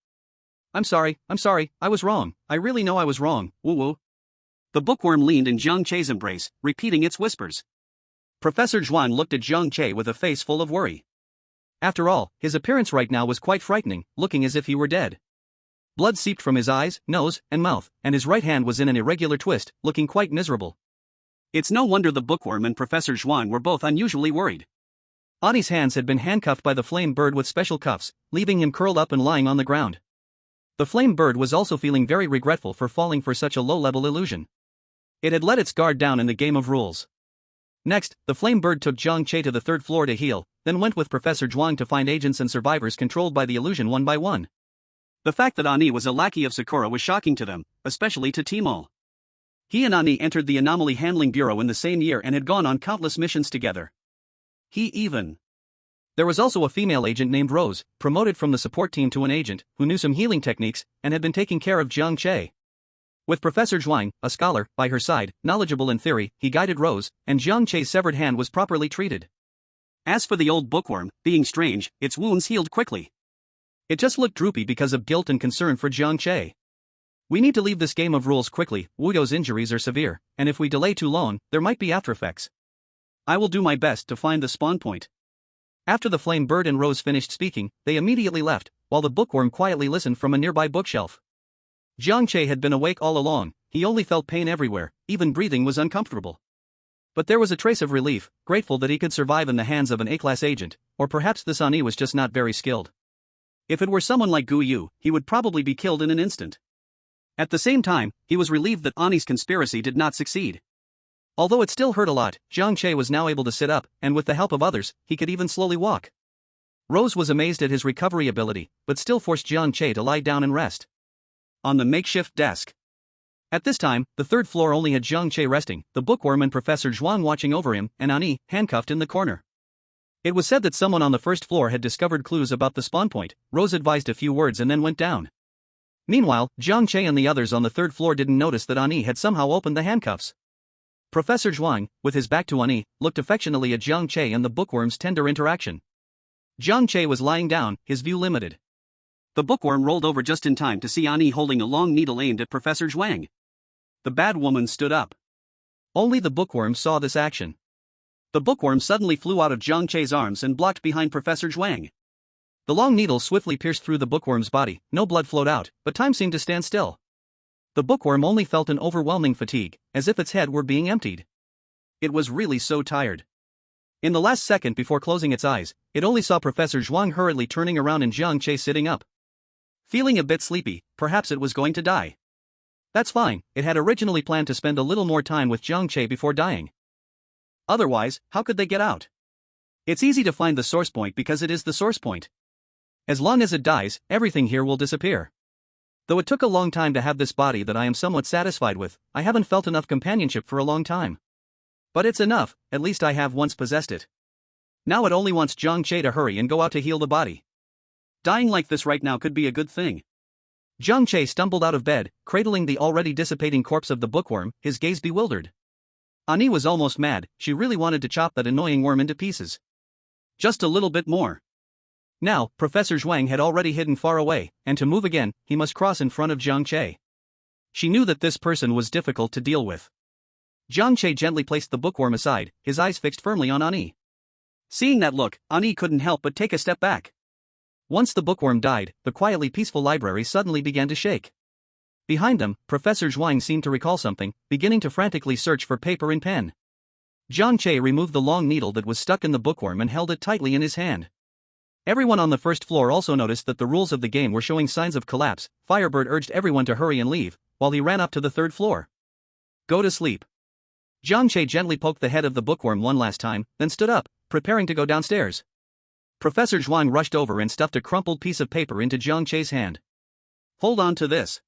I'm sorry, I was wrong, I really know I was wrong, woo-woo." The bookworm leaned in Jiang Che's embrace, repeating its whispers. Professor Zhuang looked at Jiang Che with a face full of worry. After all, his appearance right now was quite frightening, looking as if he were dead. Blood seeped from his eyes, nose, and mouth, and his right hand was in an irregular twist, looking quite miserable. It's no wonder the bookworm and Professor Zhuang were both unusually worried. Ani's hands had been handcuffed by the flame bird with special cuffs, leaving him curled up and lying on the ground. The flame bird was also feeling very regretful for falling for such a low-level illusion. It had let its guard down in the game of rules. Next, the flame bird took Jiang Che to the third floor to heal, then went with Professor Zhuang to find agents and survivors controlled by the illusion one by one. The fact that Ani was a lackey of Sakura was shocking to them, especially to Timol. He and Ani entered the Anomaly Handling Bureau in the same year and had gone on countless missions together. There was also a female agent named Rose, promoted from the support team to an agent, who knew some healing techniques, and had been taking care of Jiang Che. With Professor Zhuang, a scholar, by her side, knowledgeable in theory, he guided Rose, and Jiang Che's severed hand was properly treated. As for the old bookworm, being strange, its wounds healed quickly. It just looked droopy because of guilt and concern for Jiang Che. We need to leave this game of rules quickly, Wuyo's injuries are severe, and if we delay too long, there might be aftereffects. I will do my best to find the spawn point. After the flame bird and Rose finished speaking, they immediately left, while the bookworm quietly listened from a nearby bookshelf. Jiang Che had been awake all along, he only felt pain everywhere, even breathing was uncomfortable. But there was a trace of relief, grateful that he could survive in the hands of an A-class agent, or perhaps this Ani was just not very skilled. If it were someone like Gu Yu, he would probably be killed in an instant. At the same time, he was relieved that Ani's conspiracy did not succeed. Although it still hurt a lot, Jiang Che was now able to sit up, and with the help of others, he could even slowly walk. Rose was amazed at his recovery ability, but still forced Jiang Che to lie down and rest on the makeshift desk. At this time, the third floor only had Jiang Che resting, the bookworm and Professor Zhuang watching over him, and Ani, handcuffed in the corner. It was said that someone on the first floor had discovered clues about the spawn point. Rose advised a few words and then went down. Meanwhile, Jiang Che and the others on the third floor didn't notice that Ani had somehow opened the handcuffs. Professor Zhuang, with his back to Ani, looked affectionately at Jiang Che and the bookworm's tender interaction. Jiang Che was lying down, his view limited. The bookworm rolled over just in time to see Ani holding a long needle aimed at Professor Zhuang. The bad woman stood up. Only the bookworm saw this action. The bookworm suddenly flew out of Jiang Che's arms and blocked behind Professor Zhuang. The long needle swiftly pierced through the bookworm's body, no blood flowed out, but time seemed to stand still. The bookworm only felt an overwhelming fatigue, as if its head were being emptied. It was really so tired. In the last second before closing its eyes, it only saw Professor Zhuang hurriedly turning around and Jiang Che sitting up. Feeling a bit sleepy, perhaps it was going to die. That's fine, it had originally planned to spend a little more time with Jiang Che before dying. Otherwise, how could they get out? It's easy to find the source point because it is the source point. As long as it dies, everything here will disappear. Though it took a long time to have this body that I am somewhat satisfied with, I haven't felt enough companionship for a long time. But it's enough, at least I have once possessed it. Now it only wants Jiang Che to hurry and go out to heal the body. Dying like this right now could be a good thing. Jiang Che stumbled out of bed, cradling the already dissipating corpse of the bookworm, his gaze bewildered. Ani was almost mad, she really wanted to chop that annoying worm into pieces. Just a little bit more. Now, Professor Zhuang had already hidden far away, and to move again, he must cross in front of Jiang Che. She knew that this person was difficult to deal with. Jiang Che gently placed the bookworm aside, his eyes fixed firmly on Ani. Seeing that look, Ani couldn't help but take a step back. Once the bookworm died, the quietly peaceful library suddenly began to shake. Behind them, Professor Zhuang seemed to recall something, beginning to frantically search for paper and pen. Jiang Che removed the long needle that was stuck in the bookworm and held it tightly in his hand. Everyone on the first floor also noticed that the rules of the game were showing signs of collapse. Firebird urged everyone to hurry and leave, while he ran up to the third floor. Go to sleep. Jiang Che gently poked the head of the bookworm one last time, then stood up, preparing to go downstairs. Professor Zhuang rushed over and stuffed a crumpled piece of paper into Jiang Che's hand. Hold on to this.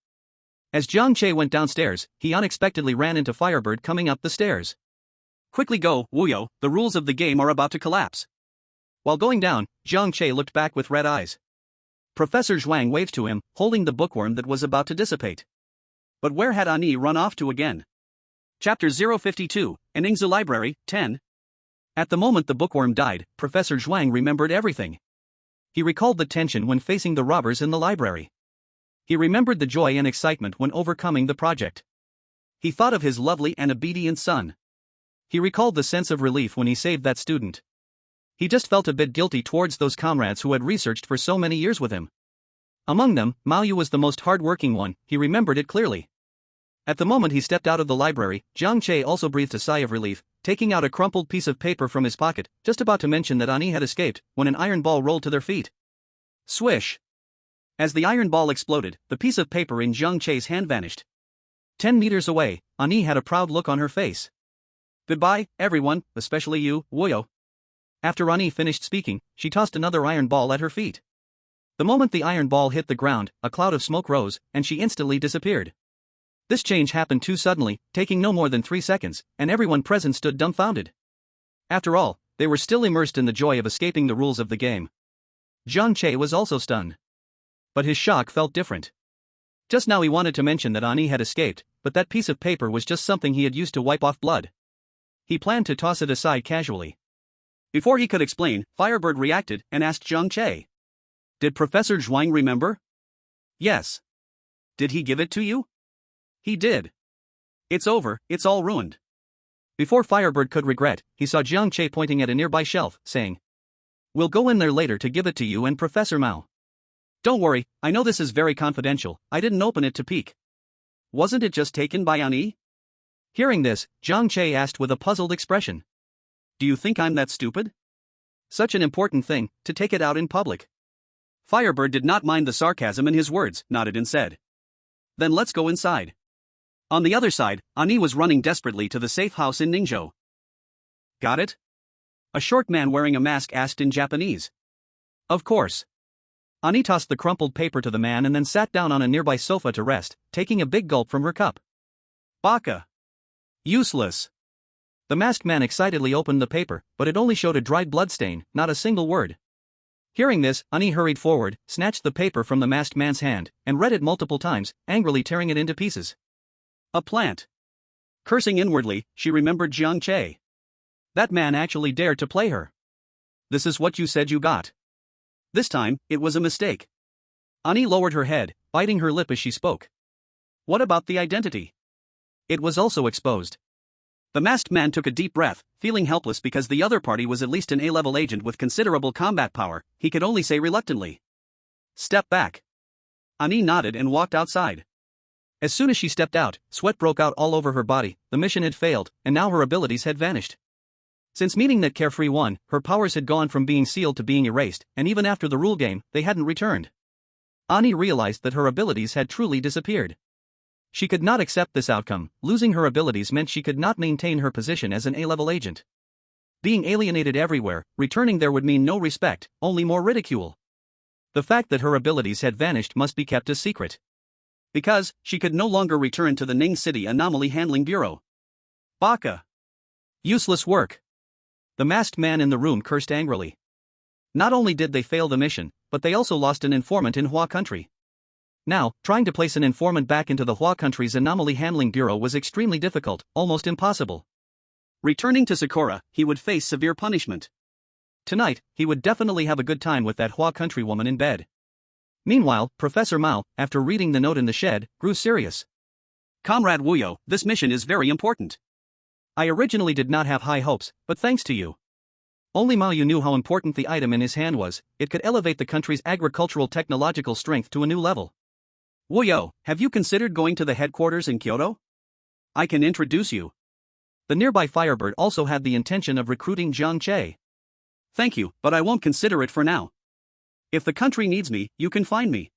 As Jiang Che went downstairs, he unexpectedly ran into Firebird coming up the stairs. Quickly go, Wuyo, the rules of the game are about to collapse. While going down, Jiang Che looked back with red eyes. Professor Zhuang waved to him, holding the bookworm that was about to dissipate. But where had Ani run off to again? Chapter 052, An Ningzu Library, 10. At the moment the bookworm died, Professor Zhuang remembered everything. He recalled the tension when facing the robbers in the library. He remembered the joy and excitement when overcoming the project. He thought of his lovely and obedient son. He recalled the sense of relief when he saved that student. He just felt a bit guilty towards those comrades who had researched for so many years with him. Among them, Mao Yu was the most hard-working one, he remembered it clearly. At the moment he stepped out of the library, Jiang Che also breathed a sigh of relief, taking out a crumpled piece of paper from his pocket, just about to mention that Ani had escaped, when an iron ball rolled to their feet. Swish! As the iron ball exploded, the piece of paper in Jiang Che's hand vanished. 10 meters away, Ani had a proud look on her face. Goodbye, everyone, especially you, Wuyo. After Ani finished speaking, she tossed another iron ball at her feet. The moment the iron ball hit the ground, a cloud of smoke rose, and she instantly disappeared. This change happened too suddenly, taking no more than 3 seconds, and everyone present stood dumbfounded. After all, they were still immersed in the joy of escaping the rules of the game. Jiang Che was also stunned. But his shock felt different. Just now he wanted to mention that Ani had escaped, but that piece of paper was just something he had used to wipe off blood. He planned to toss it aside casually. Before he could explain, Firebird reacted and asked Jiang Che. Did Professor Zhuang remember? Yes. Did he give it to you? He did. It's over, it's all ruined. Before Firebird could regret, he saw Jiang Che pointing at a nearby shelf, saying, "We'll go in there later to give it to you and Professor Mao. Don't worry, I know this is very confidential, I didn't open it to peek." Wasn't it just taken by Ani? Hearing this, Jiang Che asked with a puzzled expression. Do you think I'm that stupid? Such an important thing, to take it out in public. Firebird did not mind the sarcasm in his words, nodded and said. Then let's go inside. On the other side, Ani was running desperately to the safe house in Ningzhou. Got it? A short man wearing a mask asked in Japanese. Of course. Ani tossed the crumpled paper to the man and then sat down on a nearby sofa to rest, taking a big gulp from her cup. Baka. Useless. The masked man excitedly opened the paper, but it only showed a dried blood stain, not a single word. Hearing this, Ani hurried forward, snatched the paper from the masked man's hand, and read it multiple times, angrily tearing it into pieces. A plant. Cursing inwardly, she remembered Jiang Che. That man actually dared to play her. This is what you said you got. This time, it was a mistake. Ani lowered her head, biting her lip as she spoke. What about the identity? It was also exposed. The masked man took a deep breath, feeling helpless because the other party was at least an A-level agent with considerable combat power. He could only say reluctantly, "Step back." Ani nodded and walked outside. As soon as she stepped out, sweat broke out all over her body. The mission had failed, and now her abilities had vanished. Since meeting that carefree one, her powers had gone from being sealed to being erased, and even after the rule game, they hadn't returned. Ani realized that her abilities had truly disappeared. She could not accept this outcome. Losing her abilities meant she could not maintain her position as an A-level agent. Being alienated everywhere, returning there would mean no respect, only more ridicule. The fact that her abilities had vanished must be kept a secret. Because, she could no longer return to the Ning City Anomaly Handling Bureau. Baka! Useless work! The masked man in the room cursed angrily. Not only did they fail the mission, but they also lost an informant in Hua Country. Now, trying to place an informant back into the Hua Country's Anomaly Handling Bureau was extremely difficult, almost impossible. Returning to Sakura, he would face severe punishment. Tonight, he would definitely have a good time with that Hua Country woman in bed. Meanwhile, Professor Mao, after reading the note in the shed, grew serious. Comrade Wuyo, this mission is very important. I originally did not have high hopes, but thanks to you. Only Mao Yu knew how important the item in his hand was. It could elevate the country's agricultural technological strength to a new level. Wuyo, have you considered going to the headquarters in Kyoto? I can introduce you. The nearby Firebird also had the intention of recruiting Jiang Che. Thank you, but I won't consider it for now. If the country needs me, you can find me.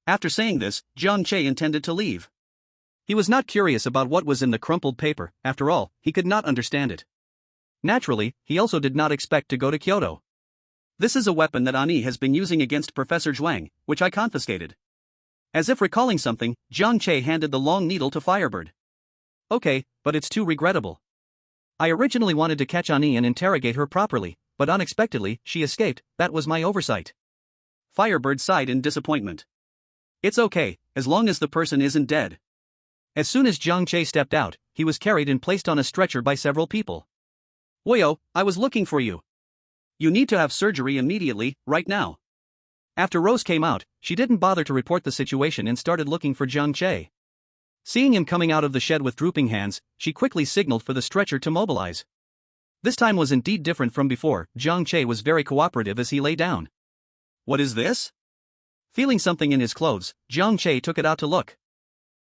After saying this, Jiang Che intended to leave. He was not curious about what was in the crumpled paper. After all, he could not understand it. Naturally, he also did not expect to go to Kyoto. This is a weapon that Ani has been using against Professor Zhuang, which I confiscated. As if recalling something, Jiang Che handed the long needle to Firebird. Okay, but it's too regrettable. I originally wanted to catch Ani and interrogate her properly, but unexpectedly, she escaped. That was my oversight. Firebird sighed in disappointment. It's okay, as long as the person isn't dead. As soon as Jiang Che stepped out, he was carried and placed on a stretcher by several people. Wuyo, I was looking for you. You need to have surgery immediately, right now. After Rose came out, she didn't bother to report the situation and started looking for Jiang Che. Seeing him coming out of the shed with drooping hands, she quickly signaled for the stretcher to mobilize. This time was indeed different from before. Jiang Che was very cooperative as he lay down. What is this? Feeling something in his clothes, Jiang Che took it out to look.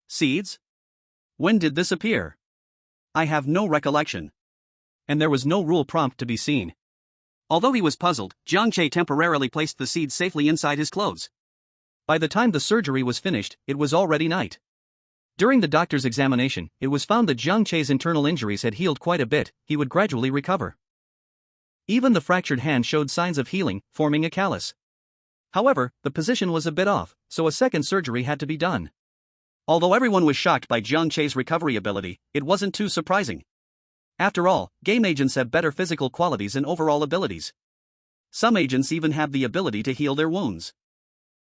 Seeds? When did this appear? I have no recollection. And there was no rule prompt to be seen. Although he was puzzled, Jiang Che temporarily placed the seeds safely inside his clothes. By the time the surgery was finished, it was already night. During the doctor's examination, it was found that Jiang Che's internal injuries had healed quite a bit. He would gradually recover. Even the fractured hand showed signs of healing, forming a callus. However, the position was a bit off, so a second surgery had to be done. Although everyone was shocked by Jiang Che's recovery ability, it wasn't too surprising. After all, game agents have better physical qualities and overall abilities. Some agents even have the ability to heal their wounds.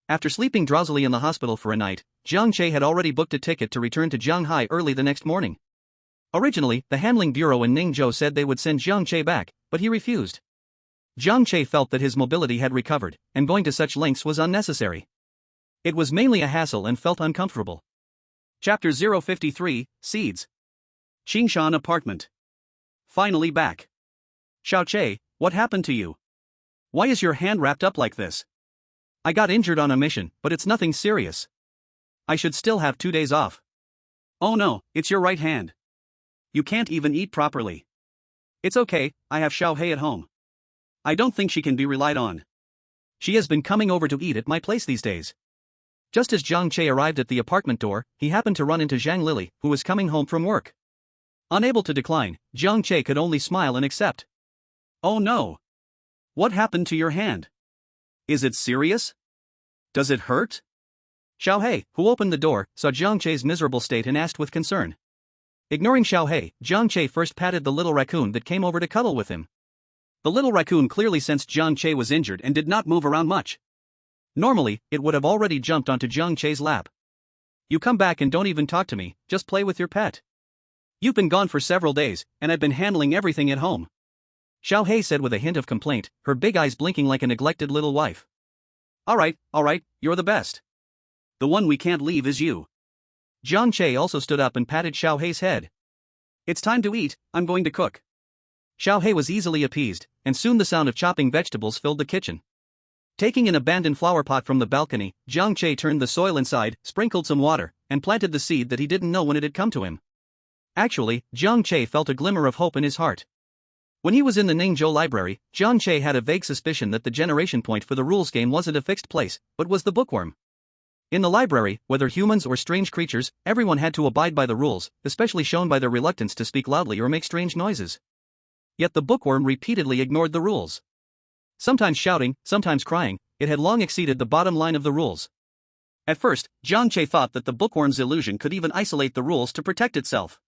After sleeping drowsily in the hospital for a night, Jiang Che had already booked a ticket to return to Shanghai early the next morning. Originally, the handling bureau in Ningzhou said they would send Jiang Che back, but he refused. Jiang Che felt that his mobility had recovered, and going to such lengths was unnecessary. It was mainly a hassle and felt uncomfortable. Chapter 053, Seeds. Qingshan Apartment. Finally back. Xiao Che, what happened to you? Why is your hand wrapped up like this? I got injured on a mission, but it's nothing serious. I should still have 2 days off. Oh no, it's your right hand. You can't even eat properly. It's okay, I have Xiao Hei at home. I don't think she can be relied on. She has been coming over to eat at my place these days. Just as Jiang Che arrived at the apartment door, he happened to run into Zhang Lily, who was coming home from work. Unable to decline, Jiang Che could only smile and accept. Oh no. What happened to your hand? Is it serious? Does it hurt? Xiao Hei, who opened the door, saw Jiang Che's miserable state and asked with concern. Ignoring Xiao Hei, Jiang Che first patted the little raccoon that came over to cuddle with him. The little raccoon clearly sensed Jiang Che was injured and did not move around much. Normally, it would have already jumped onto Jiang Che's lap. You come back and don't even talk to me, just play with your pet. You've been gone for several days, and I've been handling everything at home. Xiao Hei said with a hint of complaint, her big eyes blinking like a neglected little wife. Alright, you're the best. The one we can't leave is you. Jiang Che also stood up and patted Xiao Hei's head. It's time to eat, I'm going to cook. Xiao Hei was easily appeased, and soon the sound of chopping vegetables filled the kitchen. Taking an abandoned flower pot from the balcony, Jiang Che turned the soil inside, sprinkled some water, and planted the seed that he didn't know when it had come to him. Actually, Jiang Che felt a glimmer of hope in his heart. When he was in the Ningzhou library, Jiang Che had a vague suspicion that the generation point for the rules game wasn't a fixed place, but was the bookworm. In the library, whether humans or strange creatures, everyone had to abide by the rules, especially shown by their reluctance to speak loudly or make strange noises. Yet the bookworm repeatedly ignored the rules. Sometimes shouting, sometimes crying, it had long exceeded the bottom line of the rules. At first, Jiang Che thought that the bookworm's illusion could even isolate the rules to protect itself.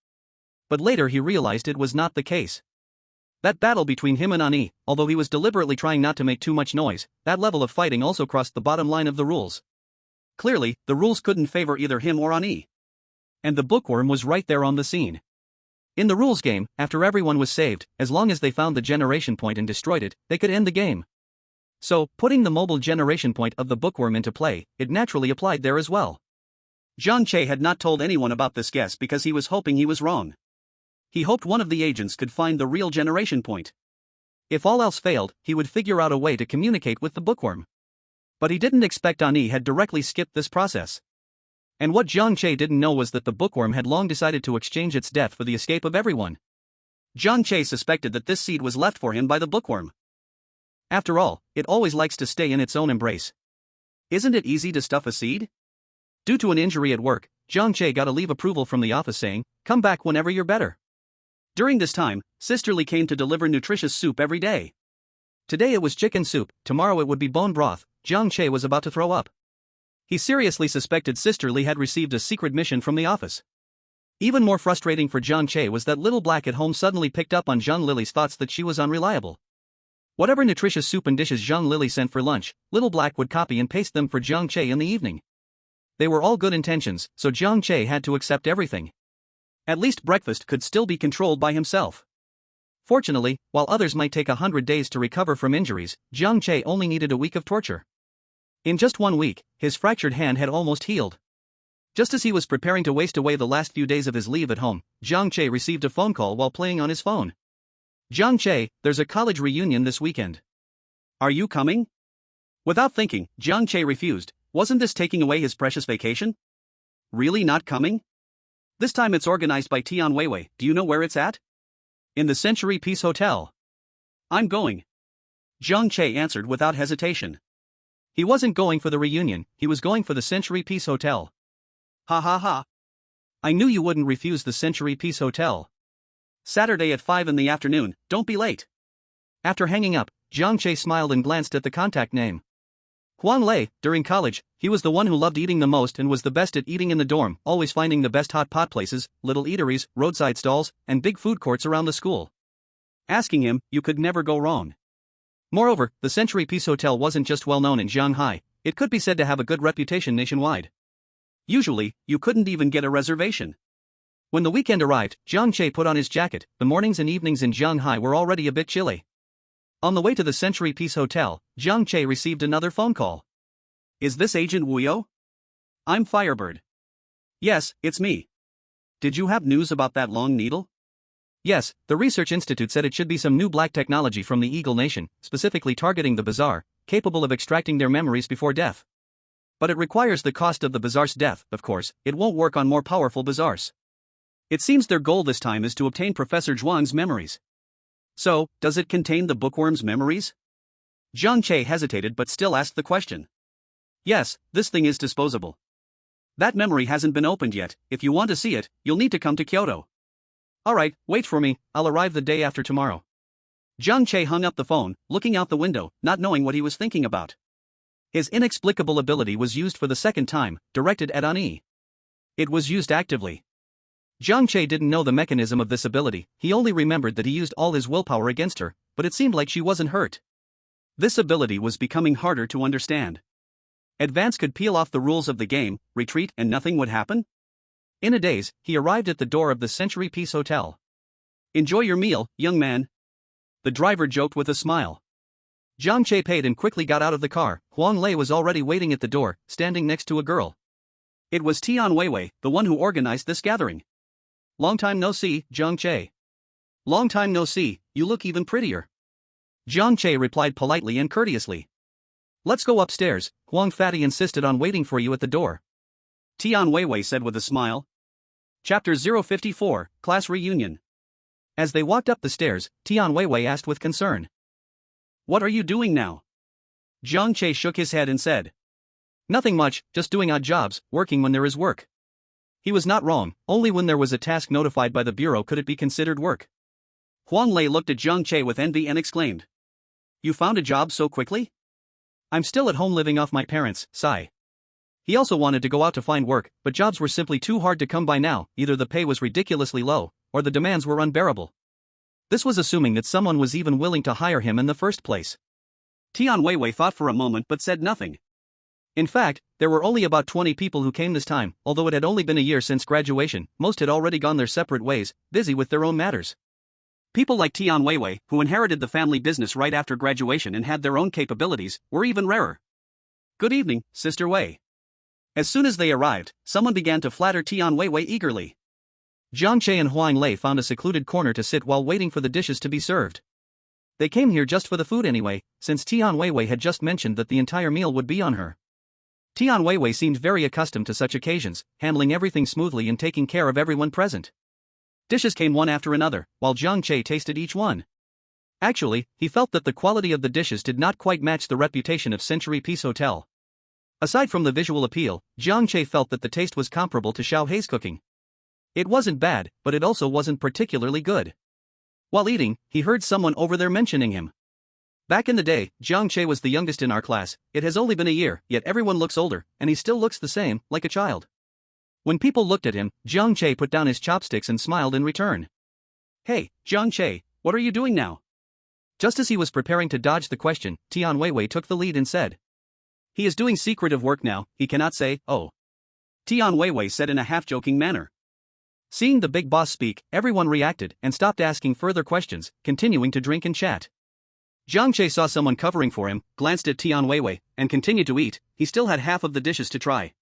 But later he realized it was not the case. That battle between him and Ani, although he was deliberately trying not to make too much noise, that level of fighting also crossed the bottom line of the rules. Clearly, the rules couldn't favor either him or Ani. And the bookworm was right there on the scene. In the rules game, after everyone was saved, as long as they found the generation point and destroyed it, they could end the game. So, putting the mobile generation point of the bookworm into play, it naturally applied there as well. Jiang Che had not told anyone about this guess because he was hoping he was wrong. He hoped one of the agents could find the real generation point. If all else failed, he would figure out a way to communicate with the bookworm. But he didn't expect Ani had directly skipped this process. And what Jiang Che didn't know was that the bookworm had long decided to exchange its death for the escape of everyone. Jiang Che suspected that this seed was left for him by the bookworm. After all, it always likes to stay in its own embrace. Isn't it easy to stuff a seed? Due to an injury at work, Jiang Che got a leave approval from the office saying, "Come back whenever you're better." During this time, Sister Li came to deliver nutritious soup every day. Today it was chicken soup, tomorrow it would be bone broth. Jiang Che was about to throw up. He seriously suspected Sister Li had received a secret mission from the office. Even more frustrating for Jiang Che was that Little Black at home suddenly picked up on Zhang Lily's thoughts that she was unreliable. Whatever nutritious soup and dishes Zhang Lily sent for lunch, Little Black would copy and paste them for Jiang Che in the evening. They were all good intentions, so Jiang Che had to accept everything. At least breakfast could still be controlled by himself. Fortunately, while others might take 100 days to recover from injuries, Jiang Che only needed a week of torture. In just 1 week, his fractured hand had almost healed. Just as he was preparing to waste away the last few days of his leave at home, Jiang Che received a phone call while playing on his phone. "Jiang Che, there's a college reunion this weekend. Are you coming?" Without thinking, Jiang Che refused. Wasn't this taking away his precious vacation? Really not coming? This time it's organized by Tian Weiwei. Do you know where it's at? In the Century Peace Hotel. I'm going. Jiang Che answered without hesitation. He wasn't going for the reunion, he was going for the Century Peace Hotel. Ha ha ha. I knew you wouldn't refuse the Century Peace Hotel. Saturday at 5 in the afternoon, don't be late. After hanging up, Jiang Che smiled and glanced at the contact name. Huang Lei. During college, he was the one who loved eating the most and was the best at eating in the dorm, always finding the best hot pot places, little eateries, roadside stalls, and big food courts around the school. Asking him, you could never go wrong. Moreover, the Century Peace Hotel wasn't just well known in Shanghai, it could be said to have a good reputation nationwide. Usually, you couldn't even get a reservation. When the weekend arrived, Jiang Che put on his jacket. The mornings and evenings in Shanghai were already a bit chilly. On the way to the Century Peace Hotel, Jiang Che received another phone call. Is this Agent Wuyo? I'm Firebird. Yes, it's me. Did you have news about that long needle? Yes, the Research Institute said it should be some new black technology from the Eagle Nation, specifically targeting the Bazaar, capable of extracting their memories before death. But it requires the cost of the Bazaar's death, of course, it won't work on more powerful Bazaars. It seems their goal this time is to obtain Professor Zhuang's memories. So, does it contain the bookworm's memories? Jiang Che hesitated but still asked the question. Yes, this thing is disposable. That memory hasn't been opened yet. If you want to see it, you'll need to come to Kyoto. Alright, wait for me, I'll arrive the day after tomorrow. Jiang Che hung up the phone, looking out the window, not knowing what he was thinking about. His inexplicable ability was used for the second time, directed at Ani. It was used actively. Jiang Che didn't know the mechanism of this ability, he only remembered that he used all his willpower against her, but it seemed like she wasn't hurt. This ability was becoming harder to understand. Advance could peel off the rules of the game, retreat, and nothing would happen? In a daze, he arrived at the door of the Century Peace Hotel. Enjoy your meal, young man. The driver joked with a smile. Jiang Che paid and quickly got out of the car. Huang Lei was already waiting at the door, standing next to a girl. It was Tian Weiwei, the one who organized this gathering. Long time no see, Jiang Che. Long time no see, you look even prettier. Jiang Che replied politely and courteously. Let's go upstairs, Huang Fatty insisted on waiting for you at the door. Tian Weiwei said with a smile. Chapter 054, Class Reunion. As they walked up the stairs, Tian Weiwei asked with concern. What are you doing now? Jiang Che shook his head and said. Nothing much, just doing odd jobs, working when there is work. He was not wrong, only when there was a task notified by the bureau could it be considered work. Huang Lei looked at Jiang Che with envy and exclaimed. You found a job so quickly? I'm still at home living off my parents, sigh. He also wanted to go out to find work, but jobs were simply too hard to come by now, either the pay was ridiculously low, or the demands were unbearable. This was assuming that someone was even willing to hire him in the first place. Tian Weiwei thought for a moment but said nothing. In fact, there were only about 20 people who came this time, although it had only been a year since graduation, most had already gone their separate ways, busy with their own matters. People like Tian Weiwei, who inherited the family business right after graduation and had their own capabilities, were even rarer. Good evening, Sister Wei. As soon as they arrived, someone began to flatter Tian Weiwei eagerly. Jiang Che and Huang Lei found a secluded corner to sit while waiting for the dishes to be served. They came here just for the food anyway, since Tian Weiwei had just mentioned that the entire meal would be on her. Tian Weiwei seemed very accustomed to such occasions, handling everything smoothly and taking care of everyone present. Dishes came one after another, while Jiang Che tasted each one. Actually, he felt that the quality of the dishes did not quite match the reputation of Century Peace Hotel. Aside from the visual appeal, Jiang Che felt that the taste was comparable to Xiao Hei's cooking. It wasn't bad, but it also wasn't particularly good. While eating, he heard someone over there mentioning him. Back in the day, Jiang Che was the youngest in our class. It has only been a year, yet everyone looks older, and he still looks the same, like a child. When people looked at him, Jiang Che put down his chopsticks and smiled in return. Hey, Jiang Che, what are you doing now? Just as he was preparing to dodge the question, Tian Weiwei took the lead and said. He is doing secretive work now, he cannot say, oh. Tian Weiwei said in a half-joking manner. Seeing the big boss speak, everyone reacted and stopped asking further questions, continuing to drink and chat. Jiang Che saw someone covering for him, glanced at Tian Weiwei, and continued to eat. He still had half of the dishes to try.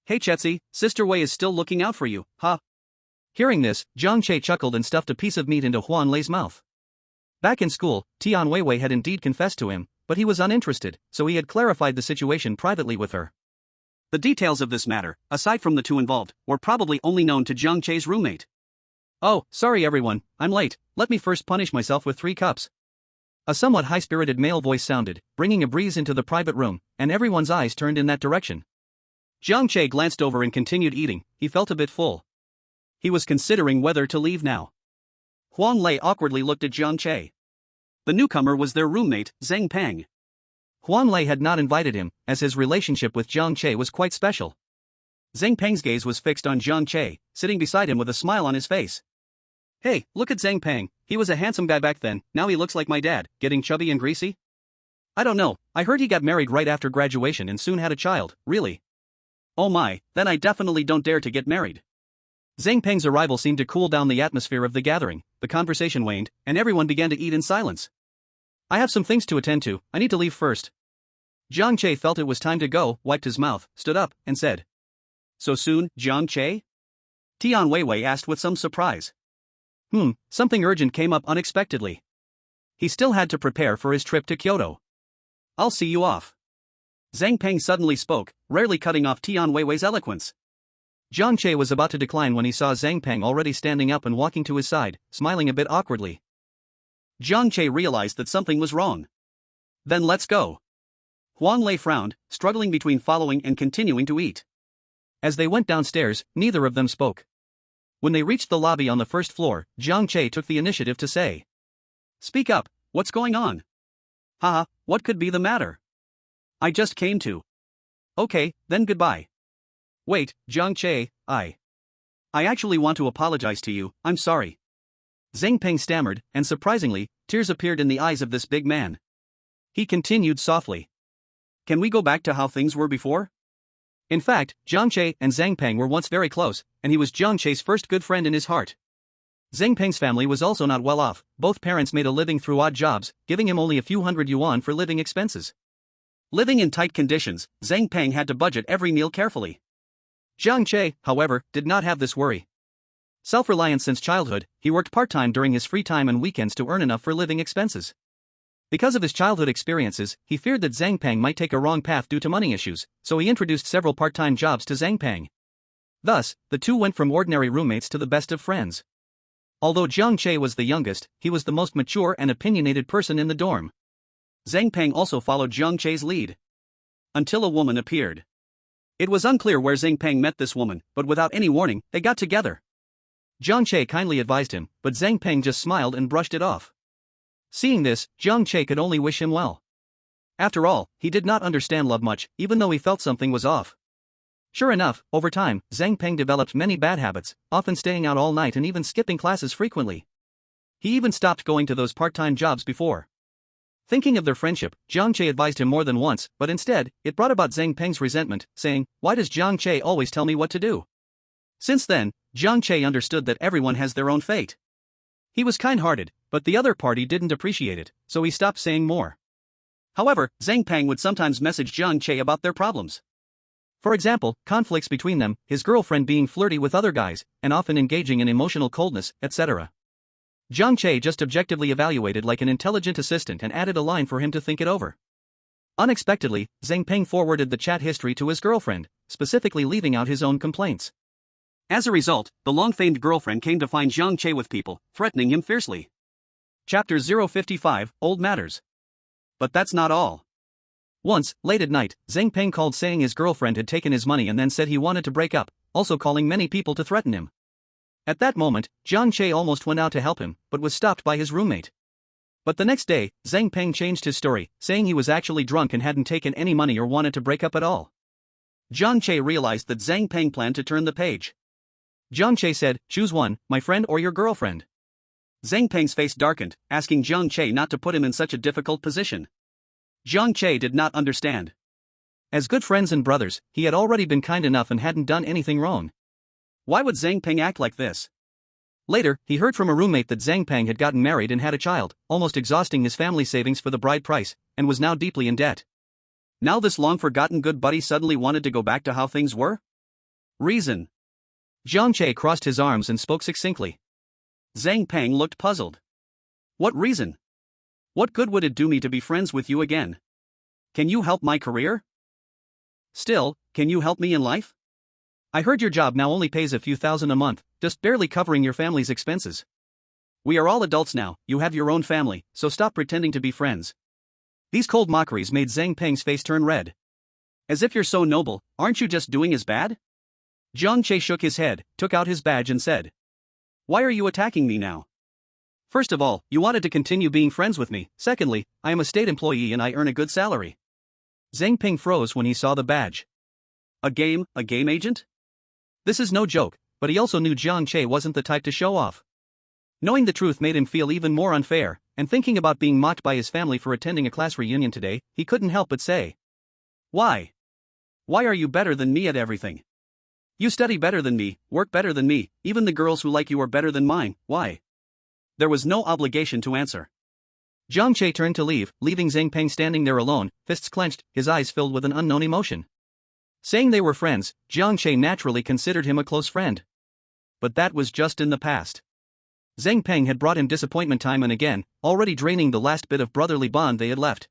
Hey Chetzi, Sister Wei is still looking out for you, huh? Hearing this, Jiang Che chuckled and stuffed a piece of meat into Huang Lei's mouth. Back in school, Tian Weiwei had indeed confessed to him, but he was uninterested, so he had clarified the situation privately with her. The details of this matter, aside from the two involved, were probably only known to Jiang Che's roommate. Oh, sorry everyone, I'm late, let me first punish myself with 3 cups. A somewhat high-spirited male voice sounded, bringing a breeze into the private room, and everyone's eyes turned in that direction. Jiang Che glanced over and continued eating. He felt a bit full. He was considering whether to leave now. Huang Lei awkwardly looked at Jiang Che. The newcomer was their roommate, Zhang Peng. Huang Lei had not invited him, as his relationship with Jiang Che was quite special. Zhang Peng's gaze was fixed on Jiang Che, sitting beside him with a smile on his face. Hey, look at Zhang Peng, he was a handsome guy back then, now he looks like my dad, getting chubby and greasy? I don't know, I heard he got married right after graduation and soon had a child, really. Oh my, then I definitely don't dare to get married. Zhang Peng's arrival seemed to cool down the atmosphere of the gathering, the conversation waned, and everyone began to eat in silence. I have some things to attend to, I need to leave first. Jiang Che felt it was time to go, wiped his mouth, stood up, and said. So soon, Jiang Che? Tian Weiwei asked with some surprise. Something urgent came up unexpectedly. He still had to prepare for his trip to Kyoto. I'll see you off. Zhang Peng suddenly spoke, rarely cutting off Tian Weiwei's eloquence. Jiang Che was about to decline when he saw Zhang Peng already standing up and walking to his side, smiling a bit awkwardly. Jiang Che realized that something was wrong. Then let's go. Huang Lei frowned, struggling between following and continuing to eat. As they went downstairs, neither of them spoke. When they reached the lobby on the first floor, Jiang Che took the initiative to say. Speak up, what's going on? Haha, what could be the matter? I just came to. Okay, then goodbye. Wait, Jiang Che, I actually want to apologize to you, I'm sorry. Zhang Peng stammered, and surprisingly, tears appeared in the eyes of this big man. He continued softly. Can we go back to how things were before? In fact, Jiang Che and Zhang Peng were once very close, and he was Jiang Che's first good friend in his heart. Zhang Peng's family was also not well off. Both parents made a living through odd jobs, giving him only a few hundred yuan for living expenses. Living in tight conditions, Zhang Peng had to budget every meal carefully. Jiang Che, however, did not have this worry. Self-reliant since childhood, he worked part-time during his free time and weekends to earn enough for living expenses. Because of his childhood experiences, he feared that Zhang Peng might take a wrong path due to money issues, so he introduced several part-time jobs to Zhang Peng. Thus, the two went from ordinary roommates to the best of friends. Although Jiang Che was the youngest, he was the most mature and opinionated person in the dorm. Zhang Peng also followed Jiang Che's lead. Until a woman appeared. It was unclear where Zhang Peng met this woman, but without any warning, they got together. Jiang Che kindly advised him, but Zhang Peng just smiled and brushed it off. Seeing this, Jiang Che could only wish him well. After all, he did not understand love much, even though he felt something was off. Sure enough, over time, Zhang Peng developed many bad habits, often staying out all night and even skipping classes frequently. He even stopped going to those part-time jobs before. Thinking of their friendship, Jiang Che advised him more than once, but instead, it brought about Zhang Peng's resentment, saying, "Why does Jiang Che always tell me what to do?" Since then, Jiang Che understood that everyone has their own fate. He was kind-hearted, but the other party didn't appreciate it, so he stopped saying more. However, Zhang Peng would sometimes message Jiang Che about their problems. For example, conflicts between them, his girlfriend being flirty with other guys, and often engaging in emotional coldness, etc. Jiang Che just objectively evaluated like an intelligent assistant and added a line for him to think it over. Unexpectedly, Zhang Peng forwarded the chat history to his girlfriend, specifically leaving out his own complaints. As a result, the long-famed girlfriend came to find Jiang Che with people, threatening him fiercely. Chapter 055, Old Matters. But that's not all. Once, late at night, Zhang Peng called saying his girlfriend had taken his money and then said he wanted to break up, also calling many people to threaten him. At that moment, Jiang Che almost went out to help him, but was stopped by his roommate. But the next day, Zhang Peng changed his story, saying he was actually drunk and hadn't taken any money or wanted to break up at all. Jiang Che realized that Zhang Peng planned to turn the page. Jiang Che said, "Choose one, my friend or your girlfriend." Zhang Peng's face darkened, asking Jiang Che not to put him in such a difficult position. Jiang Che did not understand. As good friends and brothers, he had already been kind enough and hadn't done anything wrong. Why would Zhang Peng act like this? Later, he heard from a roommate that Zhang Peng had gotten married and had a child, almost exhausting his family savings for the bride price, and was now deeply in debt. Now this long-forgotten good buddy suddenly wanted to go back to how things were? Reason. Jiang Che crossed his arms and spoke succinctly. Zhang Peng looked puzzled. What reason? What good would it do me to be friends with you again? Can you help my career? Still, can you help me in life? I heard your job now only pays a few thousand a month, just barely covering your family's expenses. We are all adults now, you have your own family, so stop pretending to be friends. These cold mockeries made Zhang Peng's face turn red. As if you're so noble, aren't you just doing as bad? Jiang Che shook his head, took out his badge and said, "Why are you attacking me now? First of all, you wanted to continue being friends with me. Secondly, I am a state employee and I earn a good salary." Zhang Peng froze when he saw the badge. A game agent? This is no joke, but he also knew Jiang Che wasn't the type to show off. Knowing the truth made him feel even more unfair, and thinking about being mocked by his family for attending a class reunion today, he couldn't help but say, "Why? Why are you better than me at everything? You study better than me, work better than me, even the girls who like you are better than mine, why?" There was no obligation to answer. Jiang Che turned to leave, leaving Zhang Peng standing there alone, fists clenched, his eyes filled with an unknown emotion. Saying they were friends, Jiang Che naturally considered him a close friend. But that was just in the past. Zhang Peng had brought him disappointment time and again, already draining the last bit of brotherly bond they had left.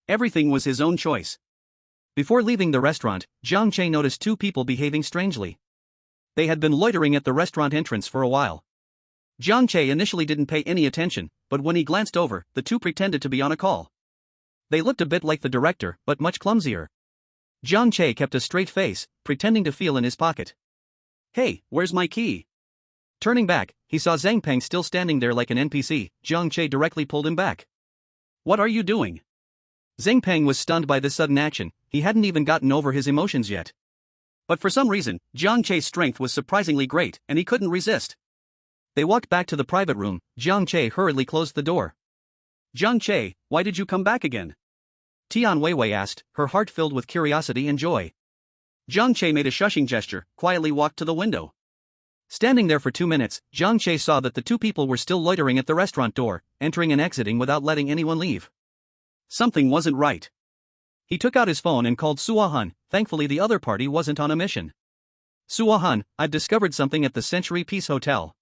Everything was his own choice. Before leaving the restaurant, Jiang Che noticed two people behaving strangely. They had been loitering at the restaurant entrance for a while. Jiang Che initially didn't pay any attention, but when he glanced over, the two pretended to be on a call. They looked a bit like the director, but much clumsier. Jiang Che kept a straight face, pretending to feel in his pocket. "Hey, where's my key?" Turning back, he saw Zhang Peng still standing there like an NPC. Jiang Che directly pulled him back. "What are you doing?" Zhang Peng was stunned by this sudden action, he hadn't even gotten over his emotions yet. But for some reason, Jiang Che's strength was surprisingly great, and he couldn't resist. They walked back to the private room. Jiang Che hurriedly closed the door. "Jiang Che, why did you come back again?" Tian Weiwei asked, her heart filled with curiosity and joy. Jiang Che made a shushing gesture, quietly walked to the window. Standing there for 2 minutes, Jiang Che saw that the two people were still loitering at the restaurant door, entering and exiting without letting anyone leave. Something wasn't right. He took out his phone and called Suahan. Thankfully the other party wasn't on a mission. Suahan, I've discovered something at the Century Peace Hotel.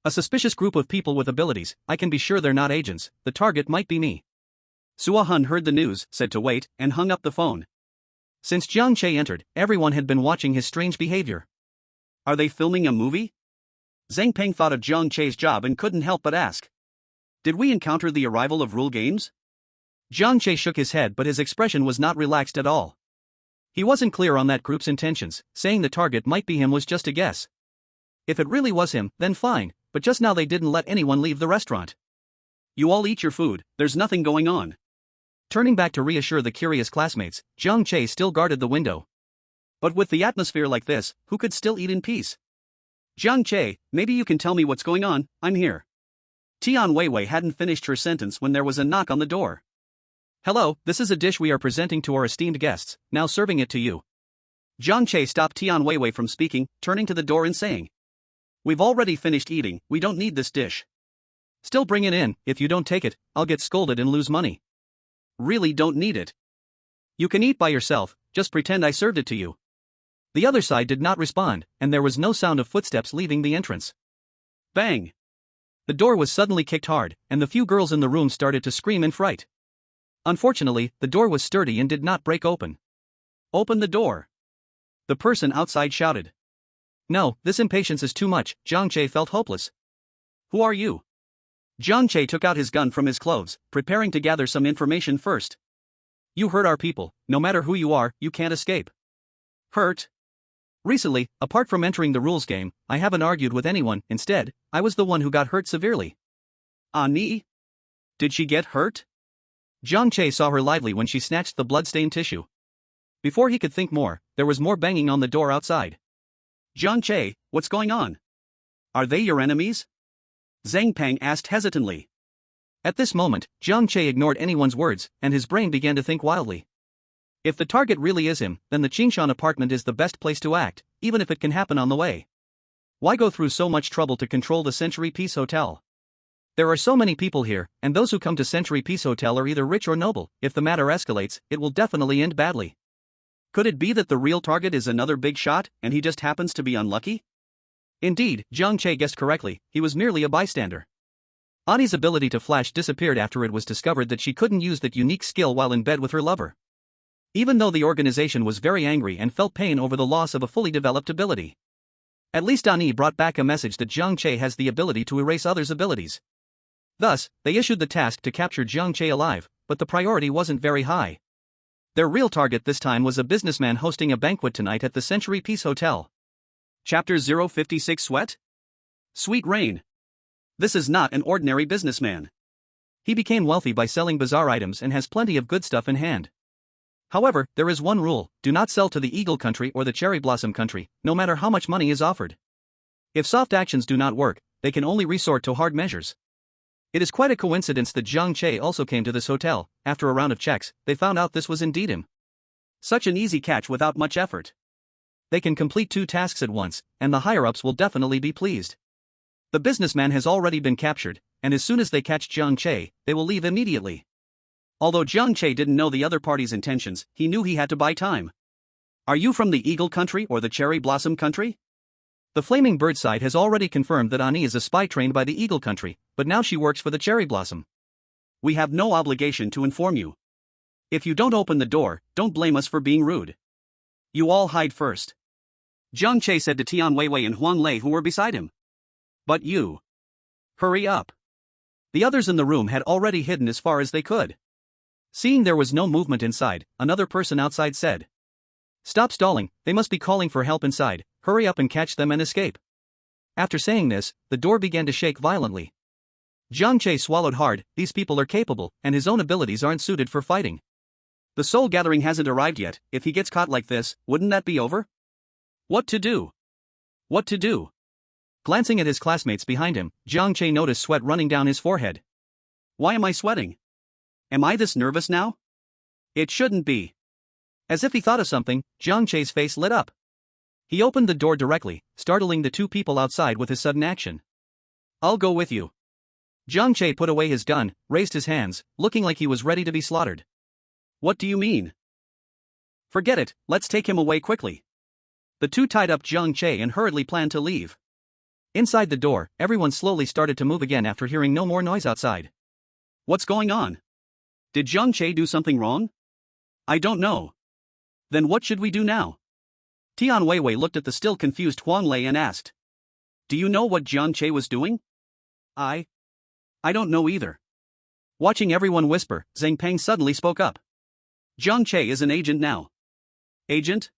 A suspicious group of people with abilities. I can be sure they're not agents. The target might be me. Suahan heard the news, said to wait, and hung up the phone. Since Jiang Che entered, everyone had been watching his strange behavior. Are they filming a movie? Zhang Peng thought of Jiang Che's job and couldn't help but ask. Did we encounter the arrival of rule games? Jiang Che shook his head, but his expression was not relaxed at all. He wasn't clear on that group's intentions. Saying the target might be him was just a guess. If it really was him, then fine, but just now they didn't let anyone leave the restaurant. You all eat your food, there's nothing going on. Turning back to reassure the curious classmates, Jiang Che still guarded the window. But with the atmosphere like this, who could still eat in peace? Jiang Che, maybe you can tell me what's going on. I'm here. Tian Weiwei hadn't finished her sentence when there was a knock on the door. Hello, this is a dish we are presenting to our esteemed guests, now serving it to you. Jiang Che stopped Tian Weiwei from speaking, turning to the door and saying. We've already finished eating, we don't need this dish. Still bring it in. If you don't take it, I'll get scolded and lose money. Really don't need it. You can eat by yourself, just pretend I served it to you. The other side did not respond, and there was no sound of footsteps leaving the entrance. Bang! The door was suddenly kicked hard, and the few girls in the room started to scream in fright. Unfortunately, the door was sturdy and did not break open. Open the door! The person outside shouted. No, this impatience is too much. Jiang Che felt hopeless. Who are you? Jiang Che took out his gun from his clothes, preparing to gather some information first. You hurt our people. No matter who you are, you can't escape. Hurt? Recently, apart from entering the rules game, I haven't argued with anyone. Instead, I was the one who got hurt severely. Ani? Did she get hurt? Jiang Che saw her lively when she snatched the blood-stained tissue. Before he could think more, there was more banging on the door outside. Jiang Che, what's going on? Are they your enemies? Zhang Peng asked hesitantly. At this moment, Jiang Che ignored anyone's words, and his brain began to think wildly. If the target really is him, then the Qingshan apartment is the best place to act, even if it can happen on the way. Why go through so much trouble to control the Century Peace Hotel? There are so many people here, and those who come to Century Peace Hotel are either rich or noble. If the matter escalates, it will definitely end badly. Could it be that the real target is another big shot, and he just happens to be unlucky? Indeed, Jiang Che guessed correctly, he was merely a bystander. Ani's ability to flash disappeared after it was discovered that she couldn't use that unique skill while in bed with her lover. Even though the organization was very angry and felt pain over the loss of a fully developed ability. At least Ani brought back a message that Jiang Che has the ability to erase others' abilities. Thus, they issued the task to capture Jiang Che alive, but the priority wasn't very high. Their real target this time was a businessman hosting a banquet tonight at the Century Peace Hotel. Chapter 056 Sweat? Sweet Rain. This is not an ordinary businessman. He became wealthy by selling bizarre items and has plenty of good stuff in hand. However, there is one rule: do not sell to the Eagle Country or the Cherry Blossom Country, no matter how much money is offered. If soft actions do not work, they can only resort to hard measures. It is quite a coincidence that Jiang Che also came to this hotel. After a round of checks, they found out this was indeed him. Such an easy catch without much effort. They can complete 2 tasks at once, and the higher-ups will definitely be pleased. The businessman has already been captured, and as soon as they catch Jiang Che, they will leave immediately. Although Jiang Che didn't know the other party's intentions, he knew he had to buy time. Are you from the Eagle Country or the Cherry Blossom Country? The Flaming Bird side has already confirmed that Ani is a spy trained by the Eagle Country, but now she works for the Cherry Blossom. We have no obligation to inform you. If you don't open the door, don't blame us for being rude. You all hide first. Jiang Che said to Tian Weiwei and Huang Lei who were beside him. But you. Hurry up. The others in the room had already hidden as far as they could. Seeing there was no movement inside, another person outside said. Stop stalling, they must be calling for help inside, hurry up and catch them and escape. After saying this, the door began to shake violently. Jiang Che swallowed hard. These people are capable, and his own abilities aren't suited for fighting. The soul gathering hasn't arrived yet. If he gets caught like this, wouldn't that be over? What to do? What to do? Glancing at his classmates behind him, Jiang Che noticed sweat running down his forehead. Why am I sweating? Am I this nervous now? It shouldn't be. As if he thought of something, Jiang Che's face lit up. He opened the door directly, startling the two people outside with his sudden action. "I'll go with you." Jiang Che put away his gun, raised his hands, looking like he was ready to be slaughtered. "What do you mean?" "Forget it, let's take him away quickly." The two tied up Jiang Che and hurriedly planned to leave. Inside the door, everyone slowly started to move again after hearing no more noise outside. "What's going on? Did Jiang Che do something wrong?" "I don't know." "Then what should we do now?" Tian Weiwei looked at the still confused Huang Lei and asked. "Do you know what Jiang Che was doing?" I don't know either." Watching everyone whisper, Zhang Peng suddenly spoke up. "Jiang Che is an agent now." "Agent?"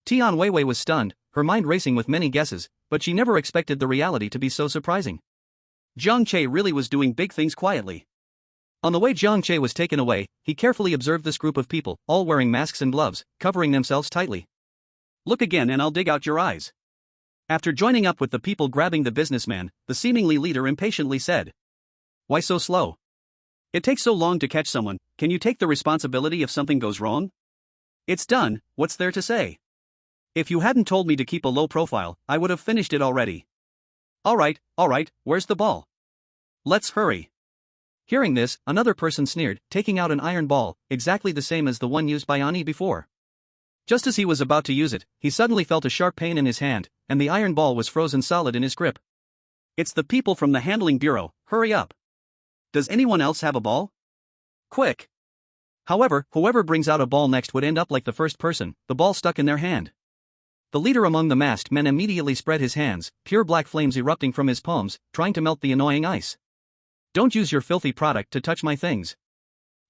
Tian Weiwei was stunned, her mind racing with many guesses, but she never expected the reality to be so surprising. Jiang Che really was doing big things quietly. On the way Jiang Che was taken away, he carefully observed this group of people, all wearing masks and gloves, covering themselves tightly. "Look again and I'll dig out your eyes." After joining up with the people grabbing the businessman, the seemingly leader impatiently said. "Why so slow? It takes so long to catch someone, can you take the responsibility if something goes wrong?" "It's done, what's there to say? If you hadn't told me to keep a low profile, I would have finished it already." All right, where's the ball? Let's hurry." Hearing this, another person sneered, taking out an iron ball, exactly the same as the one used by Ani before. Just as he was about to use it, he suddenly felt a sharp pain in his hand, and the iron ball was frozen solid in his grip. "It's the people from the handling bureau, hurry up. Does anyone else have a ball? Quick." However, whoever brings out a ball next would end up like the first person, the ball stuck in their hand. The leader among the masked men immediately spread his hands, pure black flames erupting from his palms, trying to melt the annoying ice. "Don't use your filthy product to touch my things."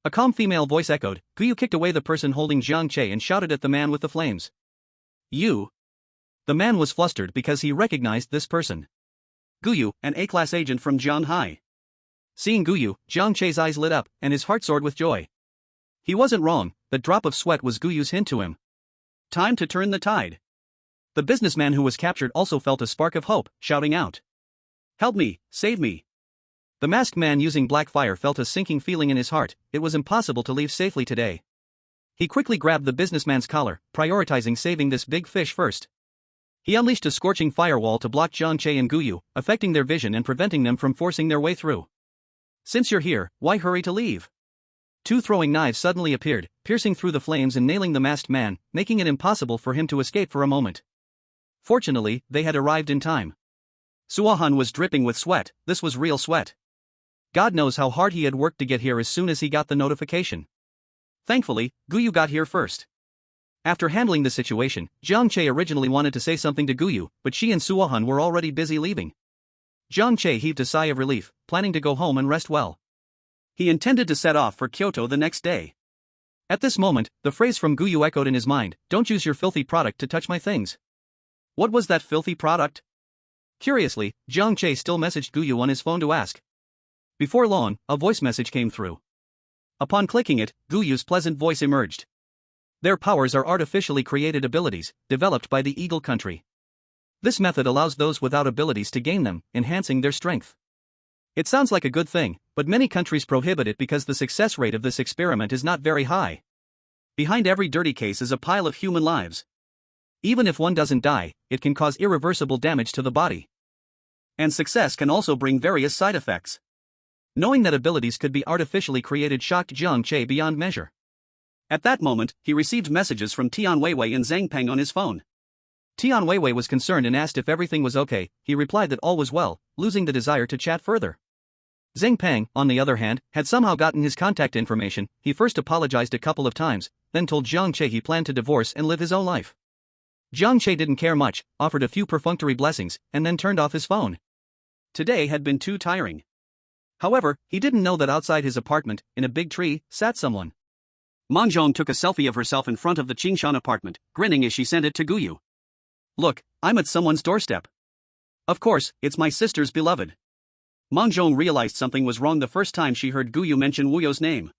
A calm female voice echoed. Guyu kicked away the person holding Jiang Che and shouted at the man with the flames. "You!" The man was flustered because he recognized this person. Guyu, an A-class agent from Jianhai. Seeing Guyu, Jiang Che's eyes lit up, and his heart soared with joy. He wasn't wrong, that drop of sweat was Guyu's hint to him. Time to turn the tide. The businessman who was captured also felt a spark of hope, shouting out. "Help me, save me." The masked man using black fire felt a sinking feeling in his heart. It was impossible to leave safely today. He quickly grabbed the businessman's collar, prioritizing saving this big fish first. He unleashed a scorching firewall to block Jiang Che and Guyu, affecting their vision and preventing them from forcing their way through. "Since you're here, why hurry to leave?" Two throwing knives suddenly appeared, piercing through the flames and nailing the masked man, making it impossible for him to escape for a moment. Fortunately, they had arrived in time. Suahan was dripping with sweat. This was real sweat. God knows how hard he had worked to get here as soon as he got the notification. Thankfully, Guyu got here first. After handling the situation, Jiang Che originally wanted to say something to Guyu, but she and Suahan were already busy leaving. Jiang Che heaved a sigh of relief, planning to go home and rest well. He intended to set off for Kyoto the next day. At this moment, the phrase from Guyu echoed in his mind, "Don't use your filthy product to touch my things." What was that filthy product? Curiously, Jiang Che still messaged Guyu on his phone to ask. Before long, a voice message came through. Upon clicking it, Guyu's pleasant voice emerged. Their powers are artificially created abilities, developed by the Eagle Country. This method allows those without abilities to gain them, enhancing their strength. It sounds like a good thing, but many countries prohibit it because the success rate of this experiment is not very high. Behind every dirty case is a pile of human lives. Even if one doesn't die, it can cause irreversible damage to the body. And success can also bring various side effects. Knowing that abilities could be artificially created shocked Jiang Che beyond measure. At that moment, he received messages from Tian Weiwei and Zhang Peng on his phone. Tian Weiwei was concerned and asked if everything was okay. He replied that all was well, losing the desire to chat further. Zhang Peng, on the other hand, had somehow gotten his contact information. He first apologized a couple of times, then told Jiang Che he planned to divorce and live his own life. Jiang Che didn't care much, offered a few perfunctory blessings, and then turned off his phone. Today had been too tiring. However, he didn't know that outside his apartment, in a big tree, sat someone. Manzhong took a selfie of herself in front of the Qingshan apartment, grinning as she sent it to Guyu. "Look, I'm at someone's doorstep. Of course, it's my sister's beloved." Manzhong realized something was wrong the first time she heard Guyu mention Wuyo's name.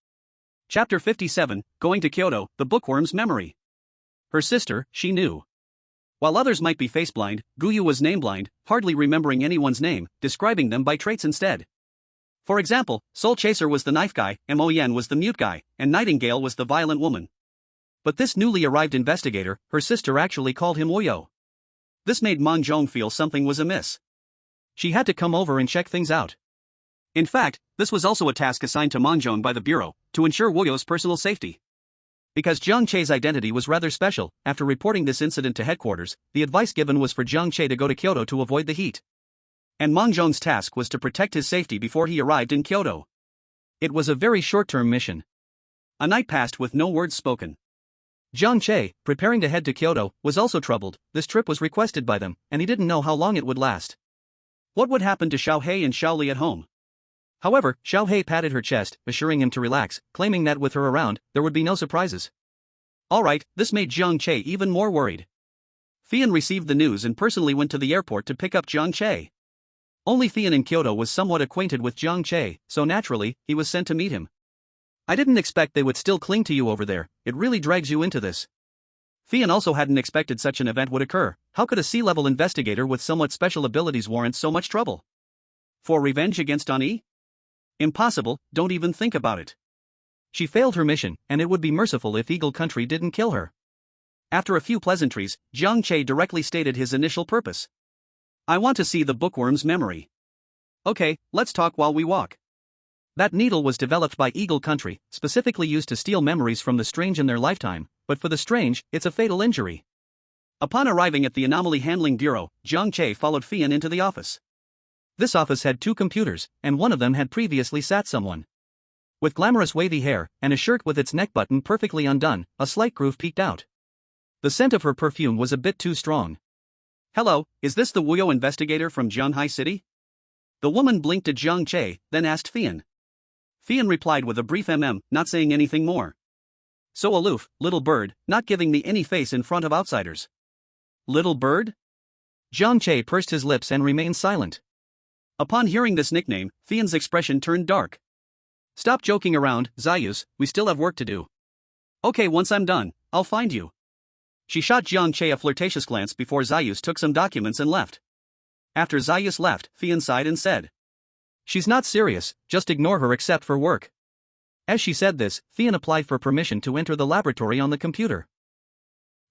Chapter 57, Going to Kyoto, the Bookworm's Memory. Her sister, she knew. While others might be face-blind, Guyu was name-blind, hardly remembering anyone's name, describing them by traits instead. For example, Soul Chaser was the knife guy, Mo Yen was the mute guy, and Nightingale was the violent woman. But this newly arrived investigator, her sister actually called him Wuyo. This made Monjong feel something was amiss. She had to come over and check things out. In fact, this was also a task assigned to Monjong by the Bureau, to ensure Woyo's personal safety. Because Jiang Che's identity was rather special, after reporting this incident to headquarters, the advice given was for Jiang Che to go to Kyoto to avoid the heat. And Monjong's task was to protect his safety before he arrived in Kyoto. It was a very short-term mission. A night passed with no words spoken. Jiang Che, preparing to head to Kyoto, was also troubled. This trip was requested by them, and he didn't know how long it would last. What would happen to Xiao He and Xiao Li at home? However, Xiao He patted her chest, assuring him to relax, claiming that with her around, there would be no surprises. Alright, this made Jiang Che even more worried. Fian received the news and personally went to the airport to pick up Jiang Che. Only Fian in Kyoto was somewhat acquainted with Jiang Che, so naturally, he was sent to meet him. I didn't expect they would still cling to you over there, it really drags you into this. Fian also hadn't expected such an event would occur. How could a C-level investigator with somewhat special abilities warrant so much trouble? For revenge against Ani? Impossible, don't even think about it. She failed her mission, and it would be merciful if Eagle Country didn't kill her. After a few pleasantries, Jiang Che directly stated his initial purpose. I want to see the bookworm's memory. Okay, let's talk while we walk. That needle was developed by Eagle Country, specifically used to steal memories from the strange in their lifetime, but for the strange, it's a fatal injury. Upon arriving at the Anomaly Handling Bureau, Jiang Che followed Fian into the office. This office had 2 computers, and one of them had previously sat someone. With glamorous wavy hair, and a shirt with its neck button perfectly undone, a slight groove peeked out. The scent of her perfume was a bit too strong. Hello, is this the Wuyo investigator from Jianghai City? The woman blinked at Jiang Che, then asked Fian. Fian replied with a brief not saying anything more. So aloof, little bird, not giving me any face in front of outsiders. Little bird? Jiang Che pursed his lips and remained silent. Upon hearing this nickname, Fian's expression turned dark. Stop joking around, Zayus, we still have work to do. Okay, once I'm done, I'll find you. She shot Jiang Che a flirtatious glance before Zayus took some documents and left. After Zayus left, Fian sighed and said, She's not serious, just ignore her except for work. As she said this, Fian applied for permission to enter the laboratory on the computer.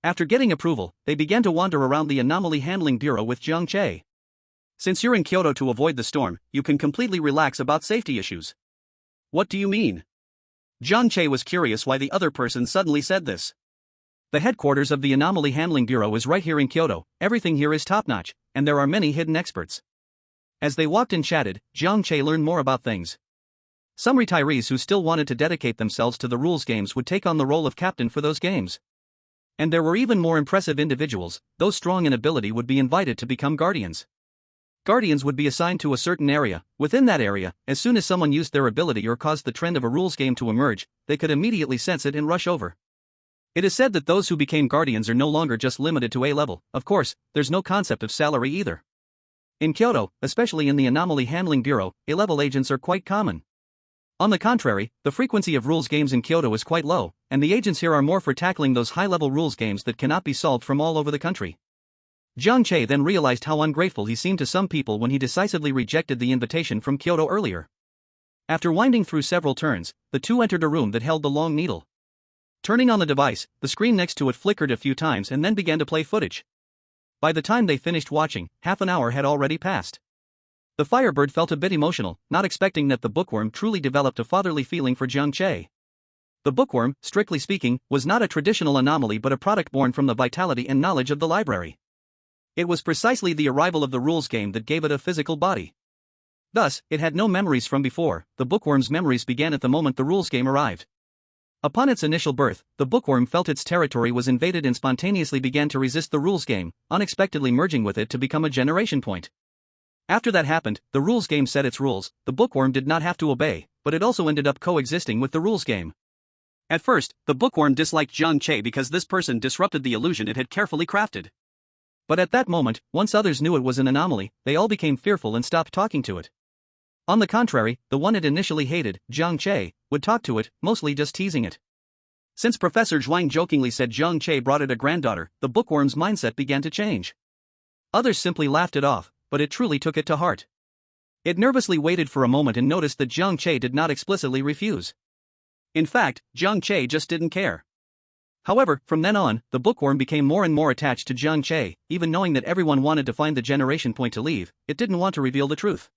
After getting approval, they began to wander around the Anomaly Handling Bureau with Jiang Che. Since you're in Kyoto to avoid the storm, you can completely relax about safety issues. What do you mean? Jiang Che was curious why the other person suddenly said this. The headquarters of the Anomaly Handling Bureau is right here in Kyoto, everything here is top-notch, and there are many hidden experts. As they walked and chatted, Jiang Che learned more about things. Some retirees who still wanted to dedicate themselves to the rules games would take on the role of captain for those games. And there were even more impressive individuals, those strong in ability would be invited to become guardians. Guardians would be assigned to a certain area. Within that area, as soon as someone used their ability or caused the trend of a rules game to emerge, they could immediately sense it and rush over. It is said that those who became guardians are no longer just limited to A level. Of course, there's no concept of salary either. In Kyoto, especially in the Anomaly Handling Bureau, A-level agents are quite common. On the contrary, the frequency of rules games in Kyoto is quite low, and the agents here are more for tackling those high-level rules games that cannot be solved from all over the country. Jiang Che then realized how ungrateful he seemed to some people when he decisively rejected the invitation from Kyoto earlier. After winding through several turns, the two entered a room that held the long needle. Turning on the device, the screen next to it flickered a few times and then began to play footage. By the time they finished watching, half an hour had already passed. The Firebird felt a bit emotional, not expecting that the bookworm truly developed a fatherly feeling for Jiang Che. The bookworm, strictly speaking, was not a traditional anomaly but a product born from the vitality and knowledge of the library. It was precisely the arrival of the rules game that gave it a physical body. Thus, it had no memories from before. The bookworm's memories began at the moment the rules game arrived. Upon its initial birth, the bookworm felt its territory was invaded and spontaneously began to resist the rules game, unexpectedly merging with it to become a generation point. After that happened, the rules game set its rules. The bookworm did not have to obey, but it also ended up coexisting with the rules game. At first, the bookworm disliked Jiang Che because this person disrupted the illusion it had carefully crafted. But at that moment, once others knew it was an anomaly, they all became fearful and stopped talking to it. On the contrary, the one it initially hated, Jiang Che, would talk to it, mostly just teasing it. Since Professor Zhuang jokingly said Jiang Che brought it a granddaughter, the bookworm's mindset began to change. Others simply laughed it off, but it truly took it to heart. It nervously waited for a moment and noticed that Jiang Che did not explicitly refuse. In fact, Jiang Che just didn't care. However, from then on, the bookworm became more and more attached to Jiang Che, even knowing that everyone wanted to find the generation point to leave, it didn't want to reveal the truth.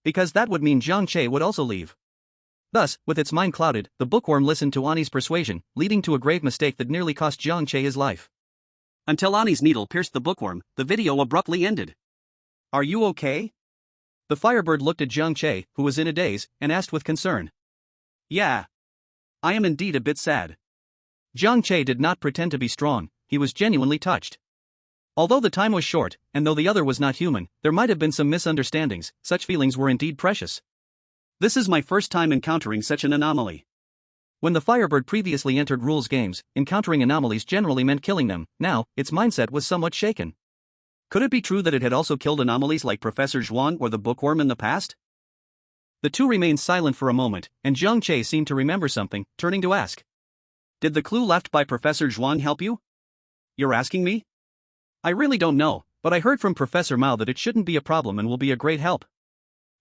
Because that would mean Jiang Che would also leave. Thus, with its mind clouded, the bookworm listened to Ani's persuasion, leading to a grave mistake that nearly cost Jiang Che his life. Until Ani's needle pierced the bookworm, the video abruptly ended. Are you okay? The Firebird looked at Jiang Che, who was in a daze, and asked with concern. Yeah. I am indeed a bit sad. Jiang Che did not pretend to be strong, he was genuinely touched. Although the time was short, and though the other was not human, there might have been some misunderstandings, such feelings were indeed precious. This is my first time encountering such an anomaly. When the Firebird previously entered rules games, encountering anomalies generally meant killing them. Now, its mindset was somewhat shaken. Could it be true that it had also killed anomalies like Professor Zhuang or the bookworm in the past? The two remained silent for a moment, and Jiang Che seemed to remember something, turning to ask. Did the clue left by Professor Zhuang help you? You're asking me? I really don't know, but I heard from Professor Mao that it shouldn't be a problem and will be a great help.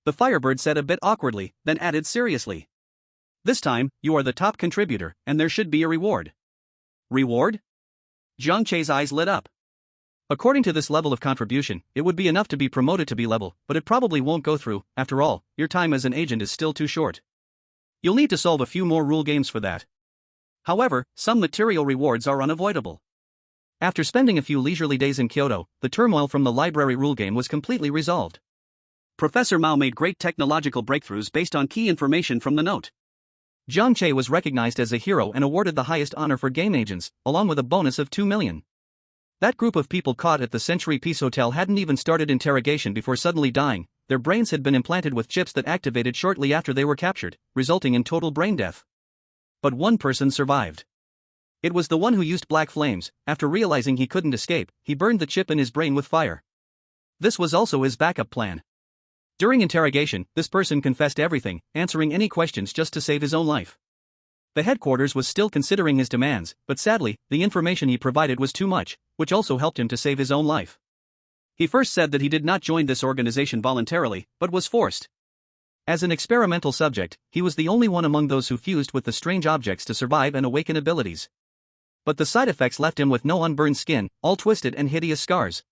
The Firebird said a bit awkwardly, then added seriously. This time, you are the top contributor, and there should be a reward. Reward? Jiang Che's eyes lit up. According to this level of contribution, it would be enough to be promoted to B level, but it probably won't go through. After all, your time as an agent is still too short. You'll need to solve a few more rule games for that. However, some material rewards are unavoidable. After spending a few leisurely days in Kyoto, the turmoil from the library rule game was completely resolved. Professor Mao made great technological breakthroughs based on key information from the note. Jiang Che was recognized as a hero and awarded the highest honor for game agents, along with a bonus of 2 million. That group of people caught at the Century Peace Hotel hadn't even started interrogation before suddenly dying. Their brains had been implanted with chips that activated shortly after they were captured, resulting in total brain death. But one person survived. It was the one who used black flames. After realizing he couldn't escape, he burned the chip in his brain with fire. This was also his backup plan. During interrogation, this person confessed everything, answering any questions just to save his own life. The headquarters was still considering his demands, but sadly, the information he provided was too much, which also helped him to save his own life. He first said that he did not join this organization voluntarily, but was forced. As an experimental subject, he was the only one among those who fused with the strange objects to survive and awaken abilities. But the side effects left him with no unburned skin, all twisted and hideous scars.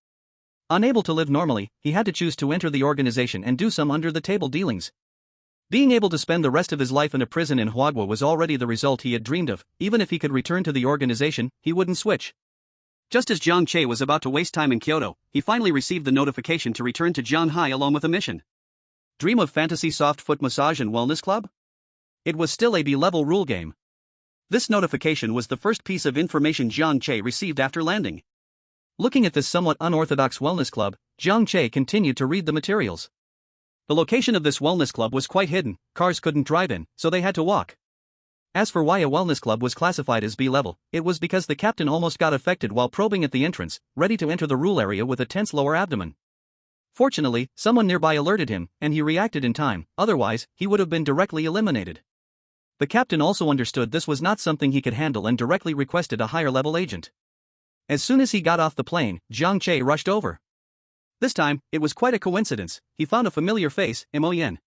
Unable to live normally, he had to choose to enter the organization and do some under-the-table dealings. Being able to spend the rest of his life in a prison in Huagua was already the result he had dreamed of. Even if he could return to the organization, he wouldn't switch. Just as Jiang Che was about to waste time in Kyoto, he finally received the notification to return to Shanghai along with a mission. Dream of Fantasy Soft Foot Massage and Wellness Club? It was still a B-level rule game. This notification was the first piece of information Jiang Che received after landing. Looking at this somewhat unorthodox wellness club, Jiang Che continued to read the materials. The location of this wellness club was quite hidden, cars couldn't drive in, so they had to walk. As for why a wellness club was classified as B-level, it was because the captain almost got affected while probing at the entrance, ready to enter the rule area with a tense lower abdomen. Fortunately, someone nearby alerted him, and he reacted in time, otherwise, he would have been directly eliminated. The captain also understood this was not something he could handle and directly requested a higher-level agent. As soon as he got off the plane, Jiang Che rushed over. This time, it was quite a coincidence. He found a familiar face, Mo Yen.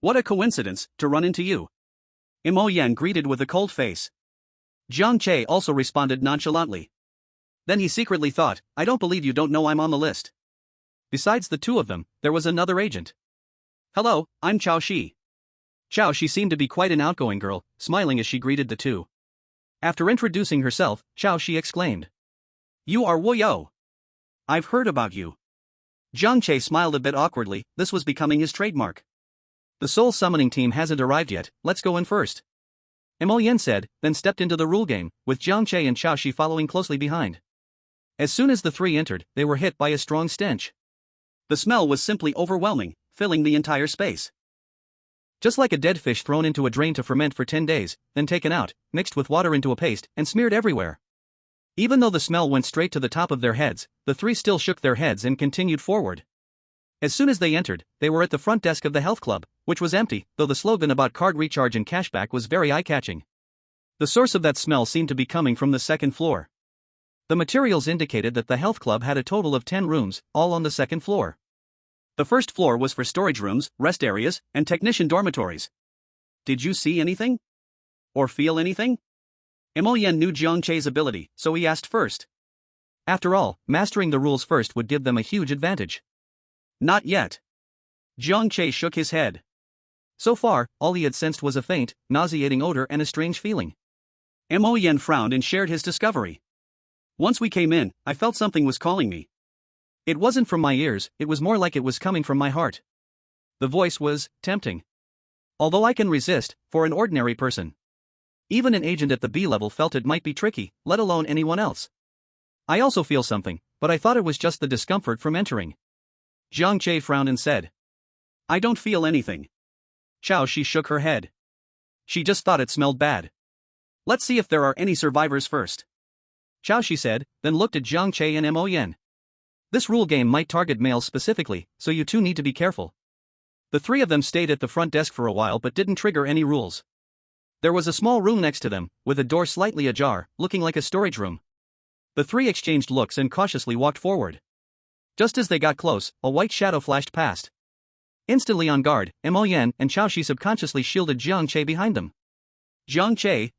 What a coincidence, to run into you. Mo Yen greeted with a cold face. Jiang Che also responded nonchalantly. Then he secretly thought, I don't believe you don't know I'm on the list. Besides the two of them, there was another agent. Hello, I'm Chao Shi. Chao Shi seemed to be quite an outgoing girl, smiling as she greeted the two. After introducing herself, Chao Shi exclaimed. You are Wu Yo. I've heard about you. Jiang Che smiled a bit awkwardly, this was becoming his trademark. The soul summoning team hasn't arrived yet, let's go in first. Mo Yen said, then stepped into the rule game, with Jiang Che and Chao Shi following closely behind. As soon as the three entered, they were hit by a strong stench. The smell was simply overwhelming, filling the entire space. Just like a dead fish thrown into a drain to ferment for 10 days, then taken out, mixed with water into a paste, and smeared everywhere. Even though the smell went straight to the top of their heads, the three still shook their heads and continued forward. As soon as they entered, they were at the front desk of the health club, which was empty, though the slogan about card recharge and cashback was very eye-catching. The source of that smell seemed to be coming from the second floor. The materials indicated that the health club had a total of 10 rooms, all on the second floor. The first floor was for storage rooms, rest areas, and technician dormitories. Did you see anything? Or feel anything? Mo Yan knew Jiang Che's ability, so he asked first. After all, mastering the rules first would give them a huge advantage. Not yet. Jiang Che shook his head. So far, all he had sensed was a faint, nauseating odor and a strange feeling. Mo Yan frowned and shared his discovery. Once we came in, I felt something was calling me. It wasn't from my ears, it was more like it was coming from my heart. The voice was tempting. Although I can resist, for an ordinary person. Even an agent at the B level felt it might be tricky, let alone anyone else. I also feel something, but I thought it was just the discomfort from entering. Jiang Che frowned and said. I don't feel anything. She shook her head. She just thought it smelled bad. Let's see if there are any survivors first. She said, then looked at Jiang Che and Mo Yan. This rule game might target males specifically, so you two need to be careful. The three of them stayed at the front desk for a while but didn't trigger any rules. There was a small room next to them, with a door slightly ajar, looking like a storage room. The three exchanged looks and cautiously walked forward. Just as they got close, a white shadow flashed past. Instantly on guard, Mo Yan and Shi subconsciously shielded Jiang Che behind them. Jiang Che?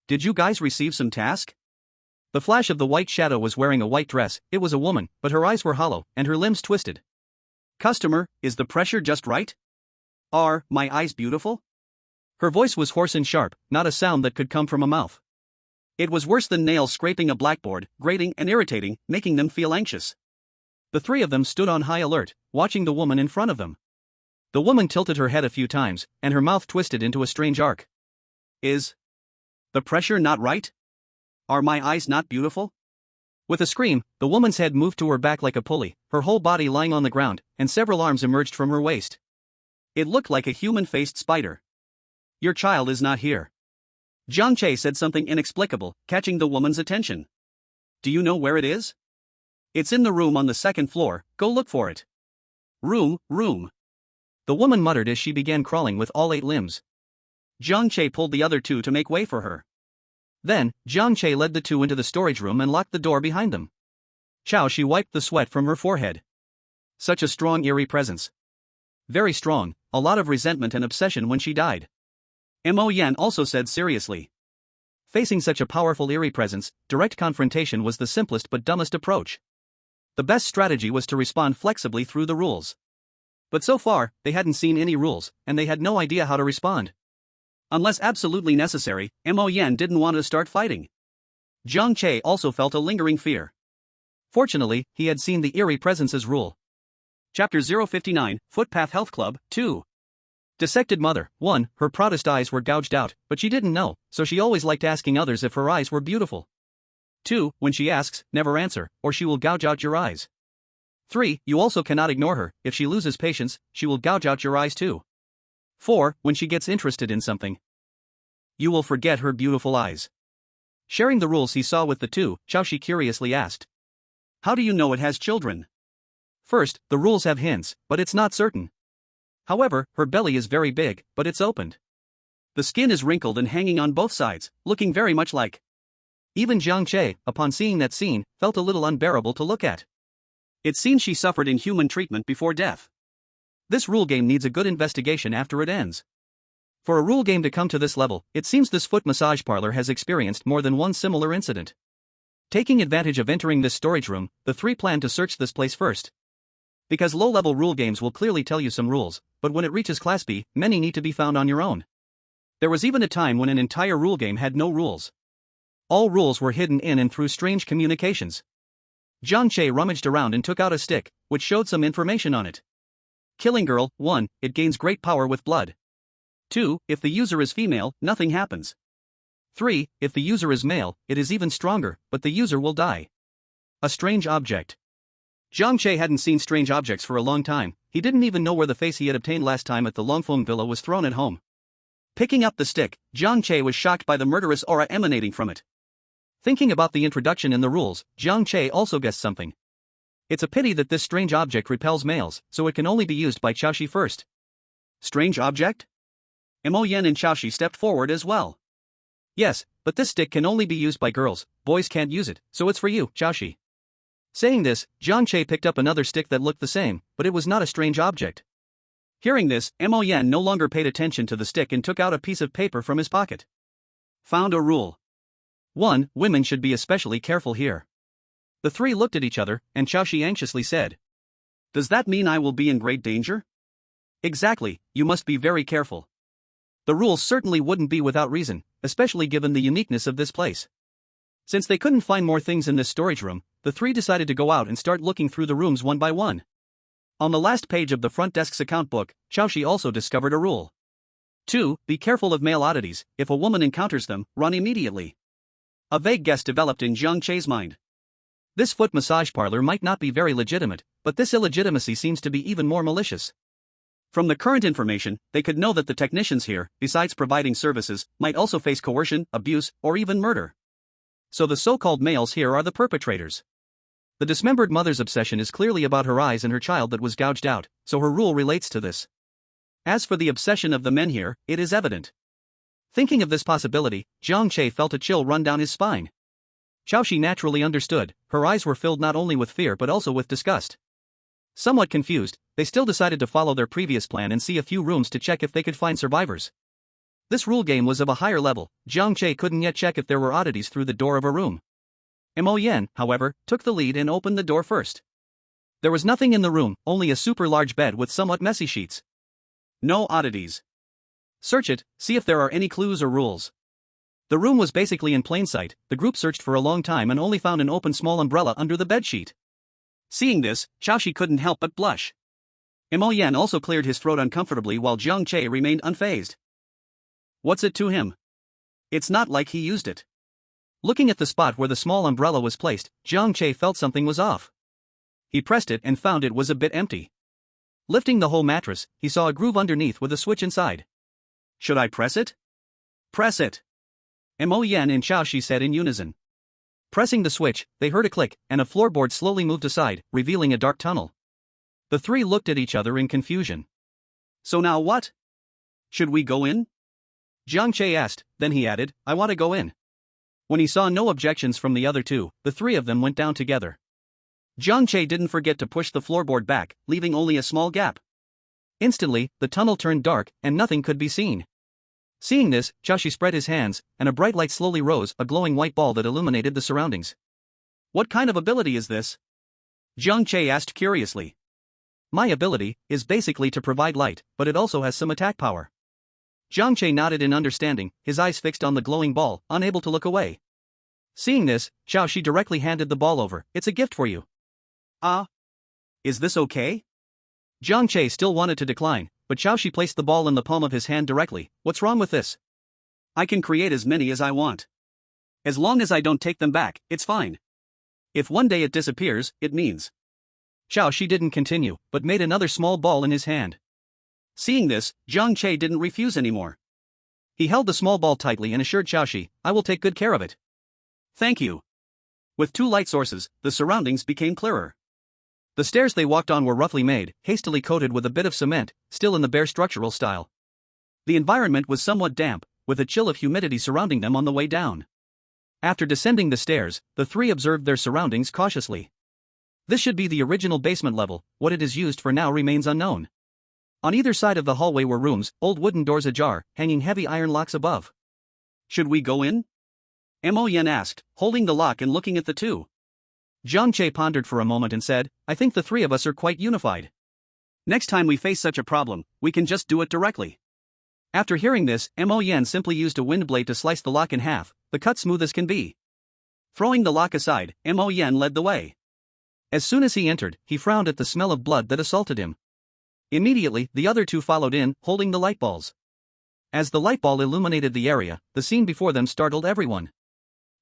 Did you guys receive some task? The flash of the white shadow was wearing a white dress. It was a woman, but her eyes were hollow, and her limbs twisted. Customer, is the pressure just right? Are my eyes beautiful? Her voice was hoarse and sharp, not a sound that could come from a mouth. It was worse than nails scraping a blackboard, grating and irritating, making them feel anxious. The three of them stood on high alert, watching the woman in front of them. The woman tilted her head a few times, and her mouth twisted into a strange arc. Is the pressure not right? Are my eyes not beautiful? With a scream, the woman's head moved to her back like a pulley, her whole body lying on the ground, and several arms emerged from her waist. It looked like a human-faced spider. Your child is not here. Jiang Che said something inexplicable, catching the woman's attention. Do you know where it is? It's in the room on the second floor, go look for it. Room. The woman muttered as she began crawling with all 8 limbs. Jiang Che pulled the other 2 to make way for her. Then, Jiang Che led the 2 into the storage room and locked the door behind them. She wiped the sweat from her forehead. Such a strong eerie presence. Very strong, a lot of resentment and obsession when she died. Mo Yan also said seriously. Facing such a powerful eerie presence, direct confrontation was the simplest but dumbest approach. The best strategy was to respond flexibly through the rules. But so far, they hadn't seen any rules, and they had no idea how to respond. Unless absolutely necessary, Mo Yan didn't want to start fighting. Jiang Che also felt a lingering fear. Fortunately, he had seen the eerie presence's rule. Chapter 059, Footpath Health Club, 2. Dissected mother. 1. Her proudest eyes were gouged out, but she didn't know, so she always liked asking others if her eyes were beautiful. 2. When she asks, never answer, or she will gouge out your eyes. 3. You also cannot ignore her. If she loses patience, she will gouge out your eyes too. 4. When she gets interested in something, you will forget her beautiful eyes. Sharing the rules he saw with the 2, Shi curiously asked. How do you know it has children? First, the rules have hints, but it's not certain. However, her belly is very big, but it's opened. The skin is wrinkled and hanging on both sides, looking very much like. Even Jiang Che, upon seeing that scene, felt a little unbearable to look at. It seems she suffered inhuman treatment before death. This rule game needs a good investigation after it ends. For a rule game to come to this level, it seems this foot massage parlor has experienced more than one similar incident. Taking advantage of entering this storage room, the 3 plan to search this place first. Because low-level rule games will clearly tell you some rules, but when it reaches Class B, many need to be found on your own. There was even a time when an entire rule game had no rules. All rules were hidden in and through strange communications. Jiang Che rummaged around and took out a stick, which showed some information on it. Killing girl. 1. It gains great power with blood. 2. If the user is female, nothing happens. 3. If the user is male, it is even stronger, but the user will die. A strange object. Jiang Che hadn't seen strange objects for a long time. He didn't even know where the face he had obtained last time at the Longfeng villa was thrown at home. Picking up the stick, Jiang Che was shocked by the murderous aura emanating from it. Thinking about the introduction in the rules, Jiang Che also guessed something. It's a pity that this strange object repels males, so it can only be used by Shi first. Strange object? Mo Yan and Shi stepped forward as well. Yes, but this stick can only be used by girls, boys can't use it, so it's for you, Shi. Saying this, Jiang Che picked up another stick that looked the same, but it was not a strange object. Hearing this, Mo Yan no longer paid attention to the stick and took out a piece of paper from his pocket. Found a rule. 1. Women should be especially careful here. The three looked at each other, and Qiaoshi anxiously said, "Does that mean I will be in great danger?" "Exactly, you must be very careful. The rules certainly wouldn't be without reason, especially given the uniqueness of this place." Since they couldn't find more things in this storage room, the three decided to go out and start looking through the rooms one by one. On the last page of the front desk's account book, Qiaoshi also discovered a rule. 2. Be careful of male oddities. If a woman encounters them, run immediately. A vague guess developed in Jiang Che's mind. This foot massage parlor might not be very legitimate, but this illegitimacy seems to be even more malicious. From the current information, they could know that the technicians here, besides providing services, might also face coercion, abuse, or even murder. So the so-called males here are the perpetrators. The dismembered mother's obsession is clearly about her eyes and her child that was gouged out, so her rule relates to this. As for the obsession of the men here, it is evident. Thinking of this possibility, Jiang Che felt a chill run down his spine. Qiaoshi naturally understood, her eyes were filled not only with fear but also with disgust. Somewhat confused, they still decided to follow their previous plan and see a few rooms to check if they could find survivors. This rule game was of a higher level. Jiang Che couldn't yet check if there were oddities through the door of a room. Mo Yan, however, took the lead and opened the door first. There was nothing in the room, only a super large bed with somewhat messy sheets. No oddities. Search it, see if there are any clues or rules. The room was basically in plain sight. The group searched for a long time and only found an open small umbrella under the bedsheet. Seeing this, Qiaoshi couldn't help but blush. Mo Yan also cleared his throat uncomfortably while Jiang Che remained unfazed. What's it to him? It's not like he used it. Looking at the spot where the small umbrella was placed, Jiang Che felt something was off. He pressed it and found it was a bit empty. Lifting the whole mattress, he saw a groove underneath with a switch inside. Should I press it? Press it! Mo Yan and Qiaoshi said in unison. Pressing the switch, they heard a click, and a floorboard slowly moved aside, revealing a dark tunnel. The three looked at each other in confusion. So now what? Should we go in? Jiang Che asked, then he added, I want to go in. When he saw no objections from the other two, the three of them went down together. Jiang Che didn't forget to push the floorboard back, leaving only a small gap. Instantly, the tunnel turned dark, and nothing could be seen. Seeing this, Qiaoshi spread his hands, and a bright light slowly rose, a glowing white ball that illuminated the surroundings. What kind of ability is this? Jiang Che asked curiously. My ability is basically to provide light, but it also has some attack power. Jiang Che nodded in understanding, his eyes fixed on the glowing ball, unable to look away. Seeing this, Qiaoshi directly handed the ball over. It's a gift for you. Ah? Is this okay? Jiang Che still wanted to decline, but Qiaoshi placed the ball in the palm of his hand directly. What's wrong with this? I can create as many as I want. As long as I don't take them back, it's fine. If one day it disappears, it means. Qiaoshi didn't continue, but made another small ball in his hand. Seeing this, Jiang Che didn't refuse anymore. He held the small ball tightly and assured Qiaoshi, I will take good care of it. Thank you. With two light sources, the surroundings became clearer. The stairs they walked on were roughly made, hastily coated with a bit of cement, still in the bare structural style. The environment was somewhat damp, with a chill of humidity surrounding them on the way down. After descending the stairs, the three observed their surroundings cautiously. This should be the original basement level. What it is used for now remains unknown. On either side of the hallway were rooms, old wooden doors ajar, hanging heavy iron locks above. Should we go in? Mo Yan asked, holding the lock and looking at the two. Jiang Che pondered for a moment and said, I think the three of us are quite unified. Next time we face such a problem, we can just do it directly. After hearing this, Mo Yan simply used a wind blade to slice the lock in half, the cut smooth as can be. Throwing the lock aside, Mo Yan led the way. As soon as he entered, he frowned at the smell of blood that assaulted him. Immediately, the other two followed in, holding the light balls. As the light ball illuminated the area, the scene before them startled everyone.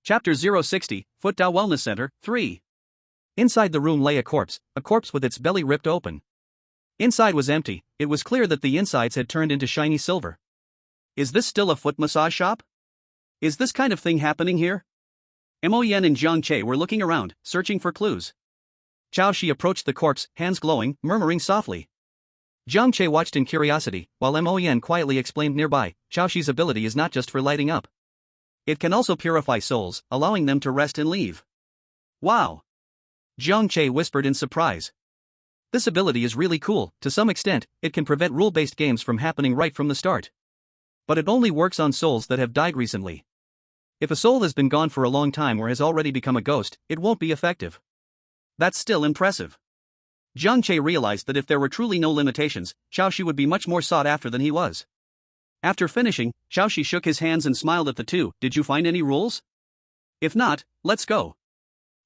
Chapter 060, Foot Dao Wellness Center, 3. Inside the room lay a corpse with its belly ripped open. Inside was empty. It was clear that the insides had turned into shiny silver. Is this still a foot massage shop? Is this kind of thing happening here? Mo Yan and Jiang Che were looking around, searching for clues. Qiaoshi approached the corpse, hands glowing, murmuring softly. Jiang Che watched in curiosity, while Mo Yan quietly explained nearby, Qiaoshi's ability is not just for lighting up. It can also purify souls, allowing them to rest and leave. Wow! Jiang Che whispered in surprise. This ability is really cool. To some extent, it can prevent rule-based games from happening right from the start. But it only works on souls that have died recently. If a soul has been gone for a long time or has already become a ghost, it won't be effective. That's still impressive. Jiang Che realized that if there were truly no limitations, Xiaoxi would be much more sought after than he was. After finishing, Xiaoxi shook his hands and smiled at the two. Did you find any rules? If not, let's go.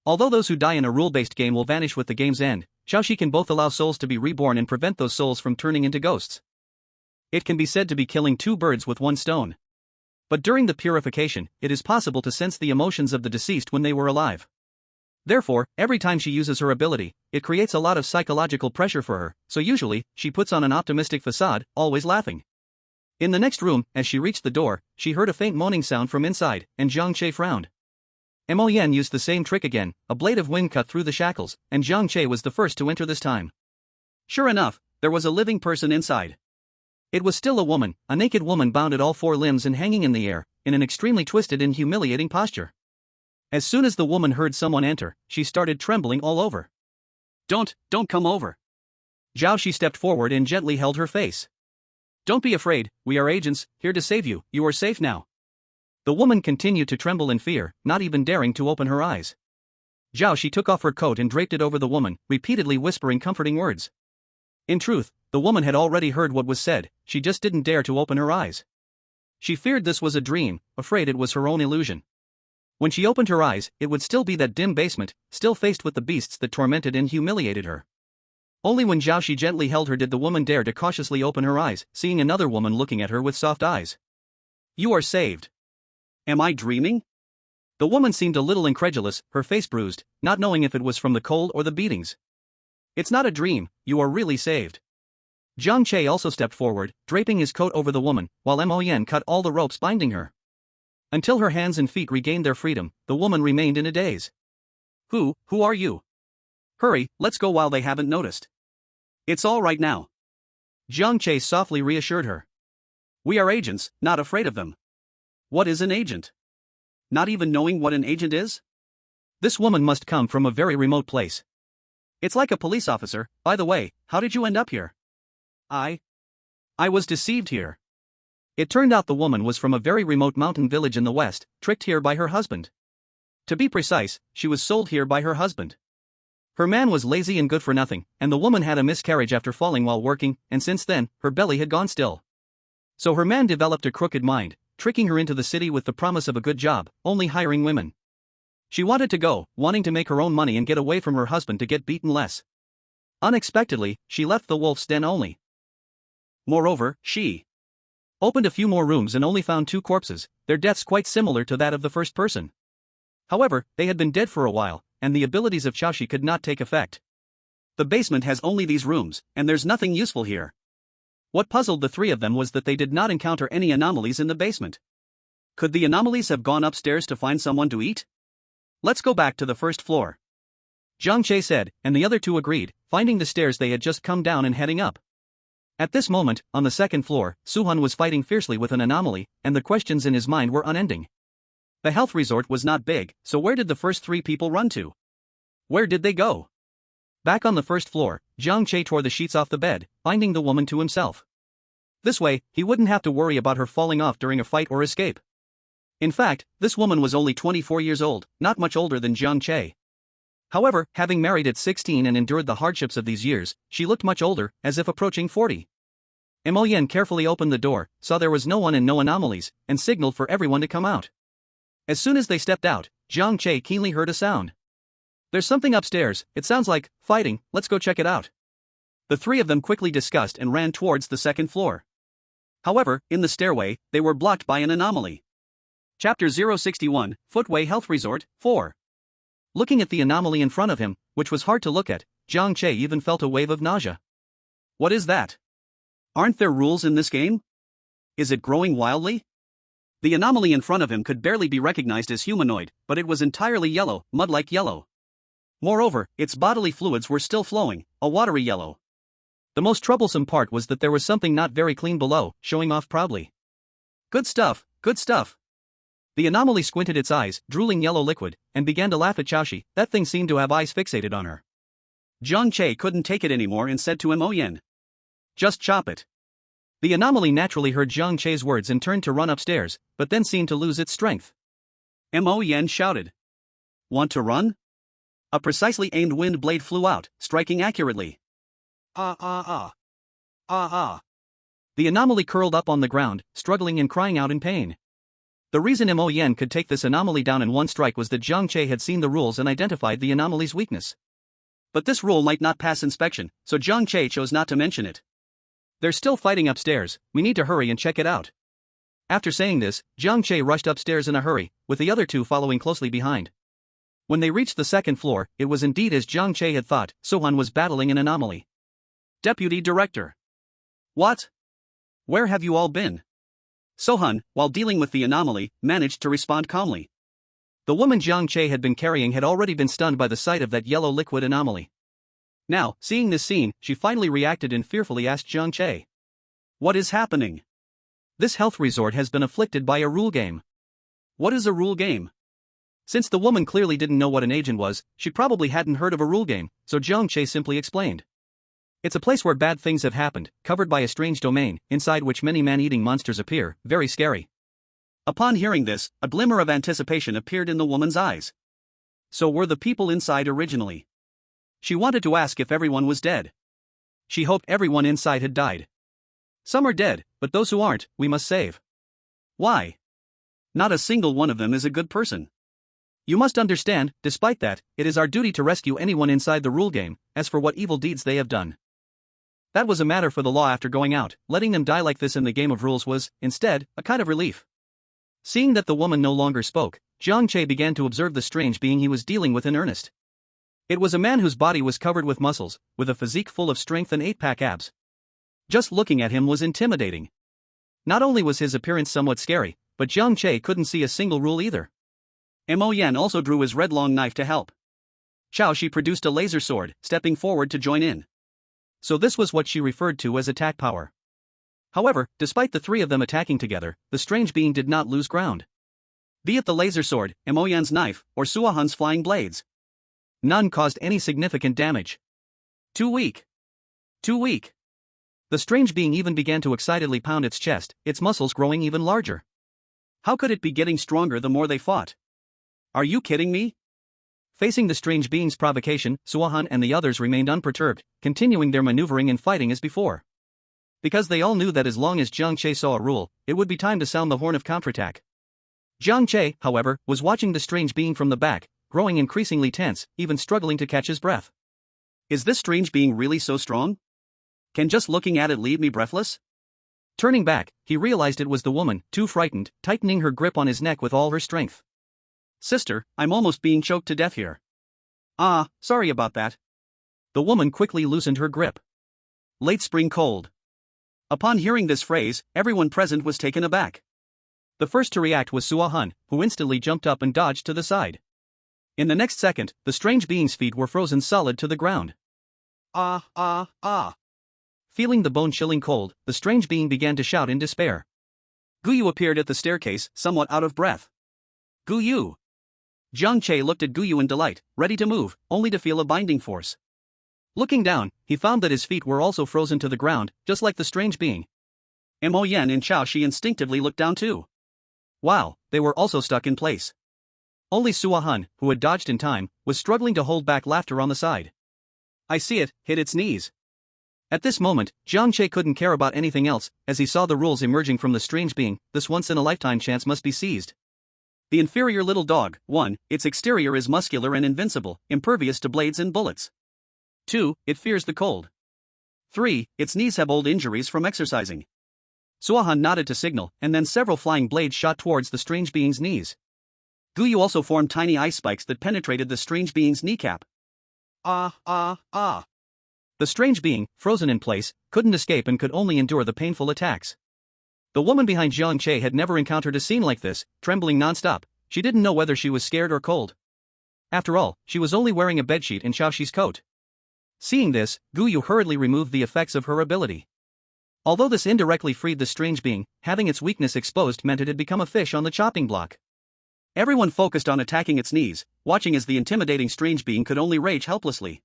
Although those who die in a rule-based game will vanish with the game's end, Xiaoxi can both allow souls to be reborn and prevent those souls from turning into ghosts. It can be said to be killing two birds with one stone. But during the purification, it is possible to sense the emotions of the deceased when they were alive. Therefore, every time she uses her ability, it creates a lot of psychological pressure for her, so usually, she puts on an optimistic facade, always laughing. In the next room, as she reached the door, she heard a faint moaning sound from inside, and Jiang Che frowned. Mo Yen used the same trick again, a blade of wind cut through the shackles, and Jiang Che was the first to enter this time. Sure enough, there was a living person inside. It was still a woman, a naked woman bound at all four limbs and hanging in the air, in an extremely twisted and humiliating posture. As soon as the woman heard someone enter, she started trembling all over. Don't come over. Xiaoxi stepped forward and gently held her face. Don't be afraid, we are agents, here to save you, you are safe now. The woman continued to tremble in fear, not even daring to open her eyes. Xiaoxi took off her coat and draped it over the woman, repeatedly whispering comforting words. In truth, the woman had already heard what was said, she just didn't dare to open her eyes. She feared this was a dream, afraid it was her own illusion. When she opened her eyes, it would still be that dim basement, still faced with the beasts that tormented and humiliated her. Only when Xiaoxi gently held her did the woman dare to cautiously open her eyes, seeing another woman looking at her with soft eyes. You are saved. Am I dreaming? The woman seemed a little incredulous, her face bruised, not knowing if it was from the cold or the beatings. It's not a dream, you are really saved. Jiang Che also stepped forward, draping his coat over the woman, while Mo Yen cut all the ropes binding her. Until her hands and feet regained their freedom, the woman remained in a daze. Who are you? Hurry, let's go while they haven't noticed. It's all right now. Jiang Che softly reassured her. We are agents, not afraid of them. What is an agent? Not even knowing what an agent is? This woman must come from a very remote place. It's like a police officer. By the way, how did you end up here? I was deceived here. It turned out the woman was from a very remote mountain village in the west, tricked here by her husband. To be precise, she was sold here by her husband. Her man was lazy and good for nothing, and the woman had a miscarriage after falling while working, and since then, her belly had gone still. So her man developed a crooked mind, tricking her into the city with the promise of a good job, only hiring women. She wanted to go, wanting to make her own money and get away from her husband to get beaten less. Unexpectedly, she left the wolf's den only. Moreover, she opened a few more rooms and only found two corpses, their deaths quite similar to that of the first person. However, they had been dead for a while, and the abilities of Xiaoxi could not take effect. The basement has only these rooms, and there's nothing useful here. What puzzled the three of them was that they did not encounter any anomalies in the basement. Could the anomalies have gone upstairs to find someone to eat? Let's go back to the first floor. Jiang Che said, and the other two agreed, finding the stairs they had just come down and heading up. At this moment, on the second floor, Suhan was fighting fiercely with an anomaly, and the questions in his mind were unending. The health resort was not big, so where did the first three people run to? Where did they go? Back on the first floor, Jiang Che tore the sheets off the bed, binding the woman to himself. This way, he wouldn't have to worry about her falling off during a fight or escape. In fact, this woman was only 24 years old, not much older than Jiang Che. However, having married at 16 and endured the hardships of these years, she looked much older, as if approaching 40. Mo Yen carefully opened the door, saw there was no one and no anomalies, and signaled for everyone to come out. As soon as they stepped out, Jiang Che keenly heard a sound. There's something upstairs, it sounds like fighting, let's go check it out. The three of them quickly discussed and ran towards the second floor. However, in the stairway, they were blocked by an anomaly. Chapter 061, Footway Health Resort, 4. Looking at the anomaly in front of him, which was hard to look at, Jiang Che even felt a wave of nausea. What is that? Aren't there rules in this game? Is it growing wildly? The anomaly in front of him could barely be recognized as humanoid, but it was entirely yellow, mud-like yellow. Moreover, its bodily fluids were still flowing, a watery yellow. The most troublesome part was that there was something not very clean below, showing off proudly. Good stuff, good stuff. The anomaly squinted its eyes, drooling yellow liquid, and began to laugh at Xiaoxi. That thing seemed to have eyes fixated on her. Jiang Che couldn't take it anymore and said to Mo Yen, "Just chop it." The anomaly naturally heard Jiang Che's words and turned to run upstairs, but then seemed to lose its strength. Mo Yan shouted. Want to run? A precisely aimed wind blade flew out, striking accurately. Ah ah ah. Ah ah. The anomaly curled up on the ground, struggling and crying out in pain. The reason Mo Yan could take this anomaly down in one strike was that Jiang Che had seen the rules and identified the anomaly's weakness. But this rule might not pass inspection, so Jiang Che chose not to mention it. They're still fighting upstairs, we need to hurry and check it out. After saying this, Jiang Che rushed upstairs in a hurry, with the other two following closely behind. When they reached the second floor, it was indeed as Jiang Che had thought, Sohan was battling an anomaly. Deputy Director. What? Where have you all been? Sohan, while dealing with the anomaly, managed to respond calmly. The woman Jiang Che had been carrying had already been stunned by the sight of that yellow liquid anomaly. Now, seeing this scene, she finally reacted and fearfully asked Jiang Che. What is happening? This health resort has been afflicted by a rule game. What is a rule game? Since the woman clearly didn't know what an agent was, she probably hadn't heard of a rule game, so Jiang Che simply explained. It's a place where bad things have happened, covered by a strange domain, inside which many man-eating monsters appear, very scary. Upon hearing this, a glimmer of anticipation appeared in the woman's eyes. So were the people inside originally? She wanted to ask if everyone was dead. She hoped everyone inside had died. Some are dead, but those who aren't, we must save. Why? Not a single one of them is a good person. You must understand, despite that, it is our duty to rescue anyone inside the rule game, as for what evil deeds they have done. That was a matter for the law after going out, letting them die like this in the game of rules was, instead, a kind of relief. Seeing that the woman no longer spoke, Jiang Che began to observe the strange being he was dealing with in earnest. It was a man whose body was covered with muscles, with a physique full of strength and 8-pack abs. Just looking at him was intimidating. Not only was his appearance somewhat scary, but Jiang Che couldn't see a single rule either. Mo Yan also drew his red long knife to help. Chao Shi produced a laser sword, stepping forward to join in. So this was what she referred to as attack power. However, despite the three of them attacking together, the strange being did not lose ground. Be it the laser sword, Mo Yan's knife, or Suahan's flying blades, none caused any significant damage. Too weak. Too weak. The strange being even began to excitedly pound its chest, its muscles growing even larger. How could it be getting stronger the more they fought? Are you kidding me? Facing the strange being's provocation, Suahan and the others remained unperturbed, continuing their maneuvering and fighting as before. Because they all knew that as long as Jiang Che saw a rule, it would be time to sound the horn of counterattack. Jiang Che, however, was watching the strange being from the back, growing increasingly tense, even struggling to catch his breath. Is this strange being really so strong? Can just looking at it leave me breathless? Turning back, he realized it was the woman, too frightened, tightening her grip on his neck with all her strength. Sister, I'm almost being choked to death here. Ah, sorry about that. The woman quickly loosened her grip. Late spring cold. Upon hearing this phrase, everyone present was taken aback. The first to react was Suahan, who instantly jumped up and dodged to the side. In the next second, the strange being's feet were frozen solid to the ground. Ah, ah, ah. Feeling the bone-chilling cold, the strange being began to shout in despair. Guyu appeared at the staircase, somewhat out of breath. Guyu. Jiang Che looked at Guyu in delight, ready to move, only to feel a binding force. Looking down, he found that his feet were also frozen to the ground, just like the strange being. Mo Yan and Chao Shi instinctively looked down too. Wow, they were also stuck in place. Only Suahan, who had dodged in time, was struggling to hold back laughter on the side. I see it, hit its knees. At this moment, Jiang Che couldn't care about anything else, as he saw the rules emerging from the strange being. This once-in-a-lifetime chance must be seized. The inferior little dog, 1. Its exterior is muscular and invincible, impervious to blades and bullets. 2. It fears the cold. 3. Its knees have old injuries from exercising. Suahan nodded to signal, and then several flying blades shot towards the strange being's knees. Guyu also formed tiny ice spikes that penetrated the strange being's kneecap. Ah, ah, ah. The strange being, frozen in place, couldn't escape and could only endure the painful attacks. The woman behind Jiang Che had never encountered a scene like this, trembling non-stop. She didn't know whether she was scared or cold. After all, she was only wearing a bedsheet and Chao Shi's coat. Seeing this, Guyu hurriedly removed the effects of her ability. Although this indirectly freed the strange being, having its weakness exposed meant it had become a fish on the chopping block. Everyone focused on attacking its knees, watching as the intimidating strange being could only rage helplessly.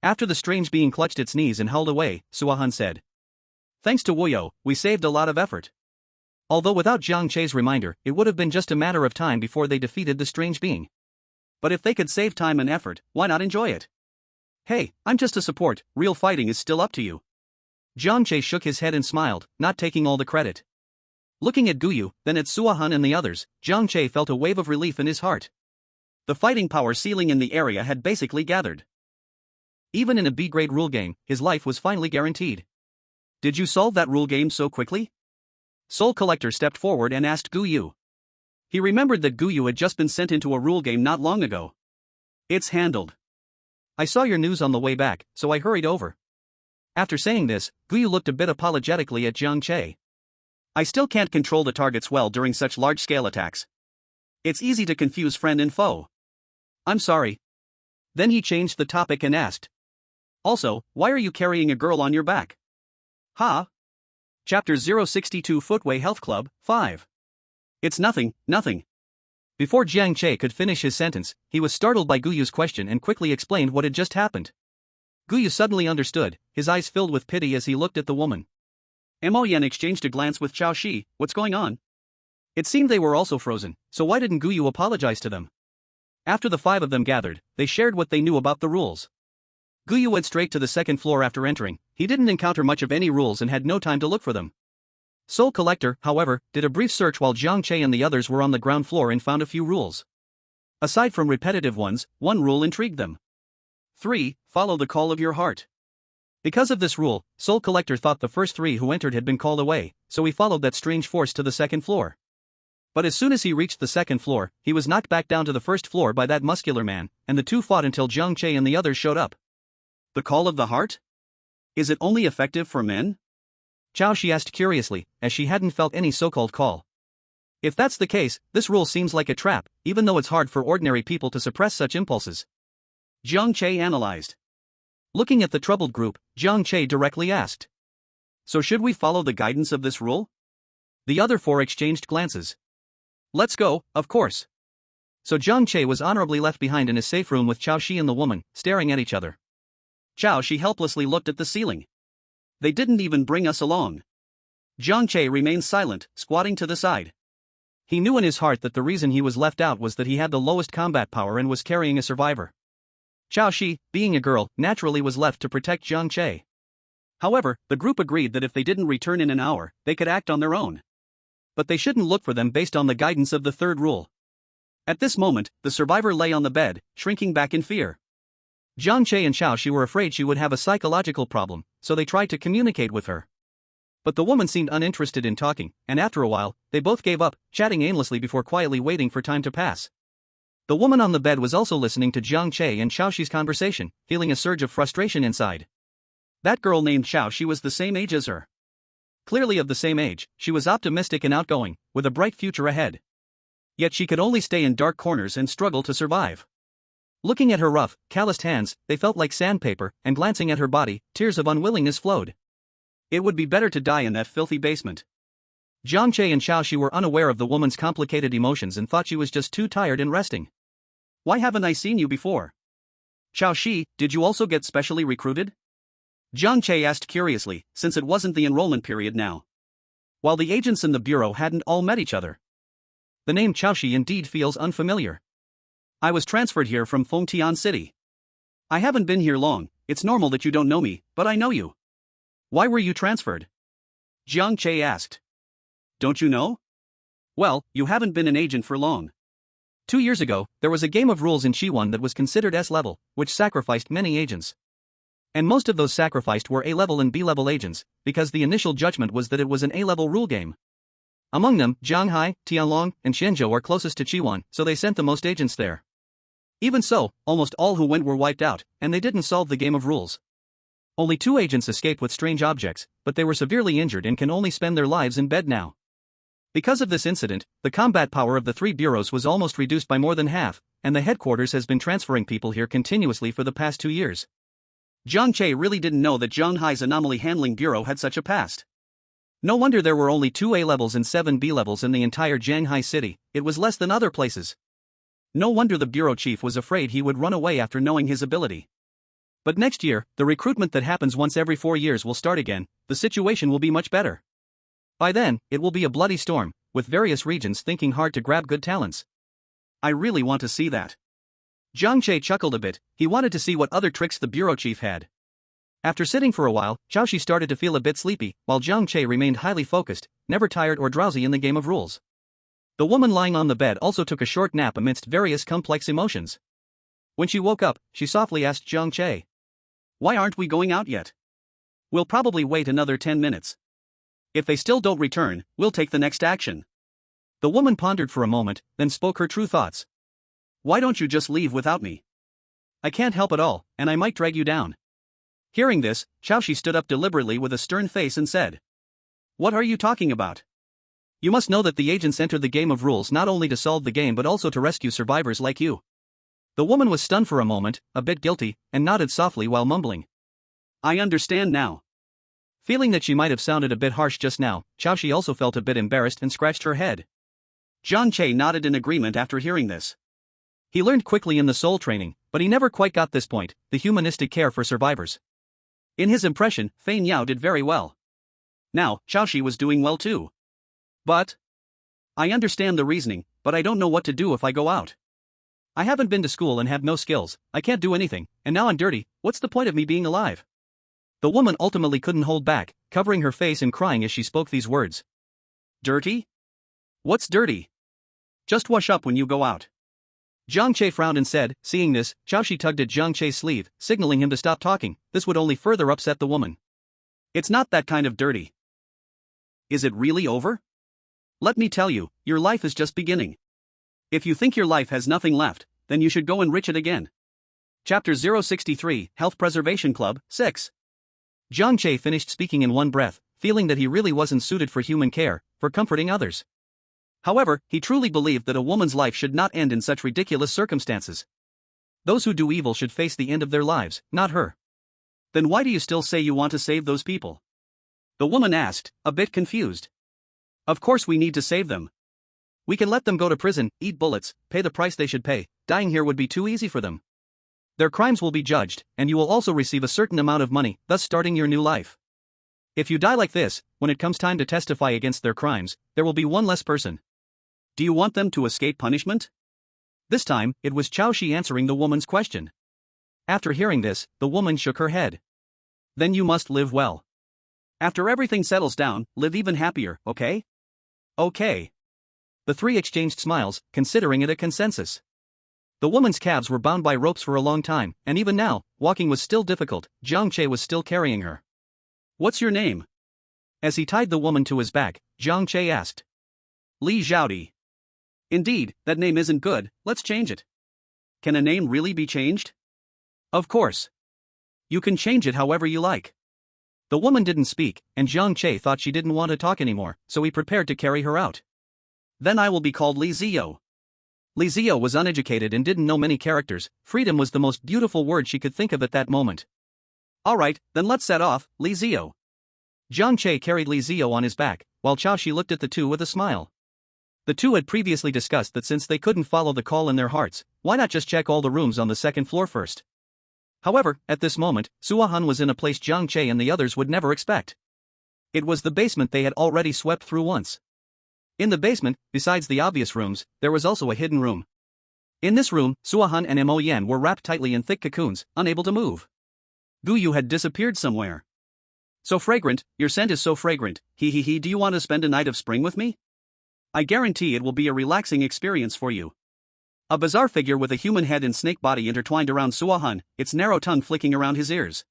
After the strange being clutched its knees and howled away, Suahan said, "Thanks to Wuyo, we saved a lot of effort. Although without Jiang Che's reminder, it would have been just a matter of time before they defeated the strange being. But if they could save time and effort, why not enjoy it? Hey, I'm just a support, real fighting is still up to you. Jiang Che shook his head and smiled, not taking all the credit. Looking at Guyu, then at Suahan and the others, Jiang Che felt a wave of relief in his heart. The fighting power ceiling in the area had basically gathered. Even in a B-grade rule game, his life was finally guaranteed. Did you solve that rule game so quickly? Soul Collector stepped forward and asked Guyu. He remembered that Guyu had just been sent into a rule game not long ago. It's handled. I saw your news on the way back, so I hurried over. After saying this, Guyu looked a bit apologetically at Jiang Che. I still can't control the targets well during such large-scale attacks. It's easy to confuse friend and foe. I'm sorry. Then he changed the topic and asked. Also, why are you carrying a girl on your back? Ha? Chapter 062 Footway Health Club, 5. It's nothing, nothing. Before Jiang Che could finish his sentence, he was startled by Guyu's question and quickly explained what had just happened. Guyu suddenly understood, his eyes filled with pity as he looked at the woman. Mo Yan exchanged a glance with Chao Shi. What's going on? It seemed they were also frozen, so why didn't Guyu apologize to them? After the five of them gathered, they shared what they knew about the rules. Guyu went straight to the second floor after entering. He didn't encounter much of any rules and had no time to look for them. Soul Collector, however, did a brief search while Jiang Che and the others were on the ground floor and found a few rules. Aside from repetitive ones, one rule intrigued them. 3. Follow the call of your heart. Because of this rule, Soul Collector thought the first three who entered had been called away, so he followed that strange force to the second floor. But as soon as he reached the second floor, he was knocked back down to the first floor by that muscular man, and the two fought until Jiang Che and the others showed up. The call of the heart? Is it only effective for men? Chao Shi asked curiously, as she hadn't felt any so-called call. If that's the case, this rule seems like a trap, even though it's hard for ordinary people to suppress such impulses. Jiang Che analyzed. Looking at the troubled group, Jiang Che directly asked. So should we follow the guidance of this rule? The other four exchanged glances. Let's go, of course. So Jiang Che was honorably left behind in his safe room with Chao Shi and the woman, staring at each other. Chao Shi helplessly looked at the ceiling. They didn't even bring us along. Jiang Che remained silent, squatting to the side. He knew in his heart that the reason he was left out was that he had the lowest combat power and was carrying a survivor. Chao Shi, being a girl, naturally was left to protect Jiang Che. However, the group agreed that if they didn't return in an hour, they could act on their own. But they shouldn't look for them based on the guidance of the third rule. At this moment, the survivor lay on the bed, shrinking back in fear. Jiang Che and Chao Shi were afraid she would have a psychological problem, so they tried to communicate with her. But the woman seemed uninterested in talking, and after a while, they both gave up, chatting aimlessly before quietly waiting for time to pass. The woman on the bed was also listening to Jiang Che and Chao Shi's conversation, feeling a surge of frustration inside. That girl named Chao Shi was the same age as her. Clearly of the same age, she was optimistic and outgoing, with a bright future ahead. Yet she could only stay in dark corners and struggle to survive. Looking at her rough, calloused hands, they felt like sandpaper, and glancing at her body, tears of unwillingness flowed. It would be better to die in that filthy basement. Jiang Che and Chao Shi were unaware of the woman's complicated emotions and thought she was just too tired and resting. Why haven't I seen you before? Chao Shi, did you also get specially recruited? Jiang Che asked curiously, since it wasn't the enrollment period now. While the agents in the bureau hadn't all met each other. The name Chao Shi indeed feels unfamiliar. I was transferred here from Fengtian City. I haven't been here long, it's normal that you don't know me, but I know you. Why were you transferred? Jiang Che asked. Don't you know? Well, you haven't been an agent for long. 2 years ago, there was a game of rules in Qiwan that was considered S-level, which sacrificed many agents. And most of those sacrificed were A-level and B-level agents, because the initial judgment was that it was an A-level rule game. Among them, Zhanghai, Tianlong, and Shenzhou are closest to Qiwan, so they sent the most agents there. Even so, almost all who went were wiped out, and they didn't solve the game of rules. Only 2 agents escaped with strange objects, but they were severely injured and can only spend their lives in bed now. Because of this incident, the combat power of the 3 bureaus was almost reduced by more than half, and the headquarters has been transferring people here continuously for the past 2 years. Jiang Che really didn't know that Zhanghai's anomaly handling bureau had such a past. No wonder there were only 2 A-levels and 7 B-levels in the entire Zhanghai city, it was less than other places. No wonder the bureau chief was afraid he would run away after knowing his ability. But next year, the recruitment that happens once every 4 years will start again, the situation will be much better. By then, it will be a bloody storm, with various regions thinking hard to grab good talents. I really want to see that. Jiang Che chuckled a bit. He wanted to see what other tricks the bureau chief had. After sitting for a while, Xiaoxi started to feel a bit sleepy, while Jiang Che remained highly focused, never tired or drowsy in the game of rules. The woman lying on the bed also took a short nap amidst various complex emotions. When she woke up, she softly asked Jiang Che, "Why aren't we going out yet? We'll probably wait another 10 minutes. If they still don't return, we'll take the next action." The woman pondered for a moment, then spoke her true thoughts. "Why don't you just leave without me? I can't help it all, and I might drag you down." Hearing this, Xiaoxi stood up deliberately with a stern face and said, "What are you talking about? You must know that the agents entered the game of rules not only to solve the game but also to rescue survivors like you." The woman was stunned for a moment, a bit guilty, and nodded softly while mumbling, "I understand now." Feeling that she might have sounded a bit harsh just now, Xiaoxi also felt a bit embarrassed and scratched her head. Jiang Che nodded in agreement after hearing this. He learned quickly in the soul training, but he never quite got this point, the humanistic care for survivors. In his impression, Fein Yao did very well. Now, Xiaoxi was doing well too. But I understand the reasoning, but I don't know what to do if I go out. I haven't been to school and have no skills, I can't do anything, and now I'm dirty, what's the point of me being alive? The woman ultimately couldn't hold back, covering her face and crying as she spoke these words. Dirty? What's dirty? Just wash up when you go out. Jiang Che frowned and said, seeing this, Xiaoxi tugged at Jiang Che's sleeve, signaling him to stop talking. This would only further upset the woman. It's not that kind of dirty. Is it really over? Let me tell you, your life is just beginning. If you think your life has nothing left, then you should go enrich it again. Chapter 063, Health Preservation Club, 6. Jiang Che finished speaking in one breath, feeling that he really wasn't suited for human care, for comforting others. However, he truly believed that a woman's life should not end in such ridiculous circumstances. Those who do evil should face the end of their lives, not her. Then why do you still say you want to save those people? The woman asked, a bit confused. Of course we need to save them. We can let them go to prison, eat bullets, pay the price they should pay. Dying here would be too easy for them. Their crimes will be judged, and you will also receive a certain amount of money, thus starting your new life. If you die like this, when it comes time to testify against their crimes, there will be one less person. Do you want them to escape punishment? This time, it was Xiaoxi answering the woman's question. After hearing this, the woman shook her head. Then you must live well. After everything settles down, live even happier, okay? Okay. The three exchanged smiles, considering it a consensus. The woman's calves were bound by ropes for a long time, and even now, walking was still difficult. Jiang Che was still carrying her. What's your name? As he tied the woman to his back, Jiang Che asked. Li Zhaodi. Indeed, that name isn't good, let's change it. Can a name really be changed? Of course. You can change it however you like. The woman didn't speak, and Jiang Che thought she didn't want to talk anymore, so he prepared to carry her out. Then I will be called Li Zio. Li Zio was uneducated and didn't know many characters. Freedom was the most beautiful word she could think of at that moment. Alright, then let's set off, Li Zio. Jiang Che carried Li Zio on his back, while Xiaoxi looked at the two with a smile. The two had previously discussed that since they couldn't follow the call in their hearts, why not just check all the rooms on the second floor first? However, at this moment, Suahan was in a place Jiang Che and the others would never expect. It was the basement they had already swept through once. In the basement, besides the obvious rooms, there was also a hidden room. In this room, Suahan and Mo Yan were wrapped tightly in thick cocoons, unable to move. Gu Yu had disappeared somewhere. So fragrant, your scent is so fragrant, do you want to spend a night of spring with me? I guarantee it will be a relaxing experience for you. A bizarre figure with a human head and snake body intertwined around Suahan, its narrow tongue flicking around his ears.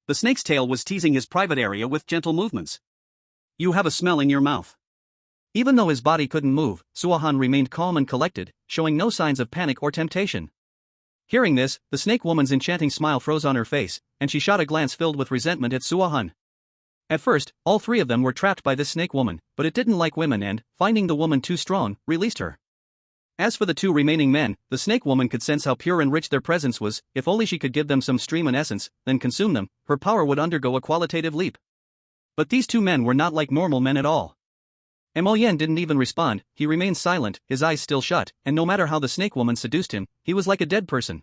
The snake's tail was teasing his private area with gentle movements. You have a smell in your mouth. Even though his body couldn't move, Suahan remained calm and collected, showing no signs of panic or temptation. Hearing this, the snake woman's enchanting smile froze on her face, and she shot a glance filled with resentment at Suahan. At first, all three of them were trapped by this snake woman, but it didn't like women and, finding the woman too strong, released her. As for the two remaining men, the snake woman could sense how pure and rich their presence was. If only she could give them some stream and essence, then consume them, her power would undergo a qualitative leap. But these two men were not like normal men at all. Mo Yan didn't even respond, he remained silent, his eyes still shut, and no matter how the snake woman seduced him, he was like a dead person.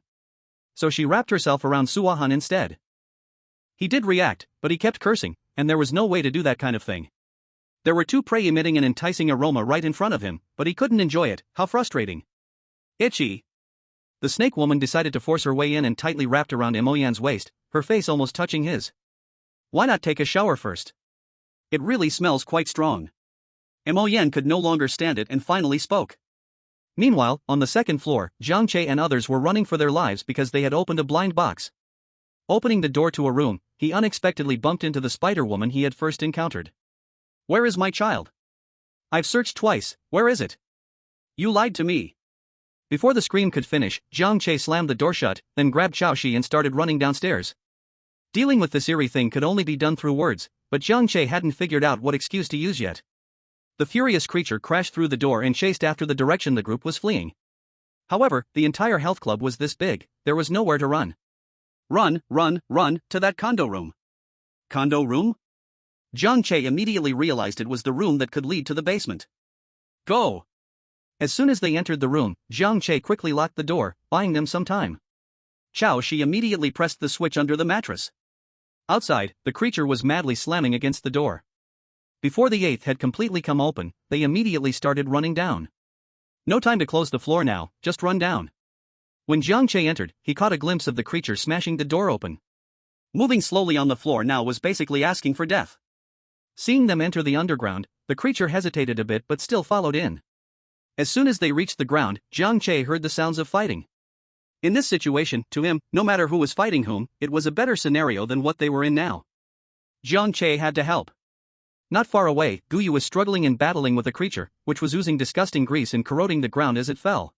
So she wrapped herself around Suahan instead. He did react, but he kept cursing, and there was no way to do that kind of thing. There were two prey emitting an enticing aroma right in front of him, but he couldn't enjoy it. How frustrating. Itchy. The snake woman decided to force her way in and tightly wrapped around Imoyan's waist, her face almost touching his. Why not take a shower first? It really smells quite strong. Imoyan could no longer stand it and finally spoke. Meanwhile, on the second floor, Jiang Che and others were running for their lives because they had opened a blind box. Opening the door to a room, he unexpectedly bumped into the spider woman he had first encountered. Where is my child? I've searched twice, where is it? You lied to me. Before the scream could finish, Jiang Che slammed the door shut, then grabbed Xiaoxi and started running downstairs. Dealing with this eerie thing could only be done through words, but Jiang Che hadn't figured out what excuse to use yet. The furious creature crashed through the door and chased after the direction the group was fleeing. However, the entire health club was this big, there was nowhere to run. Run, run, run, to that condo room. Condo room? Jiang Che immediately realized it was the room that could lead to the basement. Go! As soon as they entered the room, Jiang Che quickly locked the door, buying them some time. Xiaoxi immediately pressed the switch under the mattress. Outside, the creature was madly slamming against the door. Before the eighth had completely come open, they immediately started running down. No time to close the floor now, just run down. When Jiang Che entered, he caught a glimpse of the creature smashing the door open. Moving slowly on the floor now was basically asking for death. Seeing them enter the underground, the creature hesitated a bit but still followed in. As soon as they reached the ground, Jiang Che heard the sounds of fighting. In this situation, to him, no matter who was fighting whom, it was a better scenario than what they were in now. Jiang Che had to help. Not far away, Guyu was struggling and battling with a creature, which was oozing disgusting grease and corroding the ground as it fell.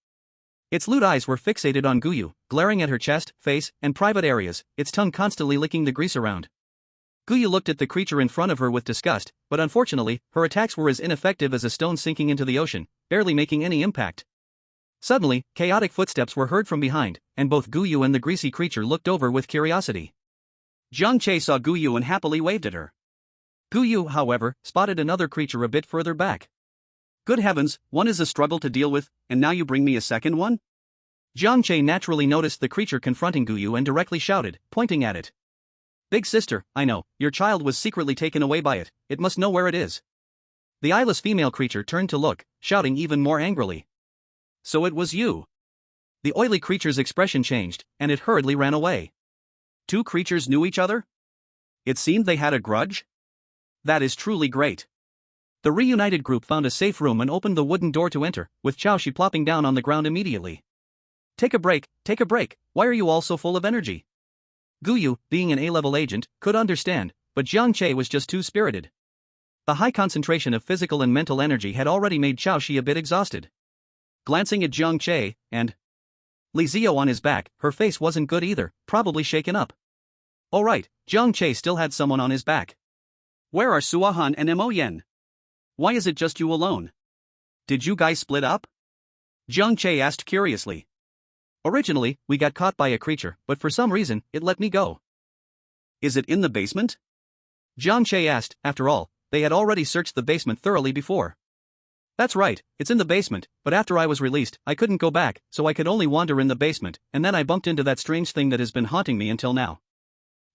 Its lewd eyes were fixated on Guyu, glaring at her chest, face, and private areas, its tongue constantly licking the grease around. Guyu looked at the creature in front of her with disgust, but unfortunately, her attacks were as ineffective as a stone sinking into the ocean, barely making any impact. Suddenly, chaotic footsteps were heard from behind, and both Guyu and the greasy creature looked over with curiosity. Jiang Che saw Guyu and happily waved at her. Guyu, however, spotted another creature a bit further back. Good heavens, one is a struggle to deal with, and now you bring me a second one? Jiang Che naturally noticed the creature confronting Guyu and directly shouted, pointing at it. Big sister, I know, your child was secretly taken away by it, it must know where it is. The eyeless female creature turned to look, shouting even more angrily. So it was you. The oily creature's expression changed, and it hurriedly ran away. Two creatures knew each other? It seemed they had a grudge? That is truly great. The reunited group found a safe room and opened the wooden door to enter, with Xiaoxi plopping down on the ground immediately. Take a break, why are you all so full of energy? Guyu, being an A-level agent, could understand, but Jiang Che was just too spirited. The high concentration of physical and mental energy had already made Xiaoxi a bit exhausted. Glancing at Jiang Che, and Li Zio on his back, her face wasn't good either, probably shaken up. Oh right, Jiang Che still had someone on his back. Where are Suahan and Mo Yen? Why is it just you alone? Did you guys split up? Jiang Che asked curiously. Originally, we got caught by a creature, but for some reason, it let me go. Is it in the basement? Jiang Che asked, after all, they had already searched the basement thoroughly before. That's right, it's in the basement, but after I was released, I couldn't go back, so I could only wander in the basement, and then I bumped into that strange thing that has been haunting me until now.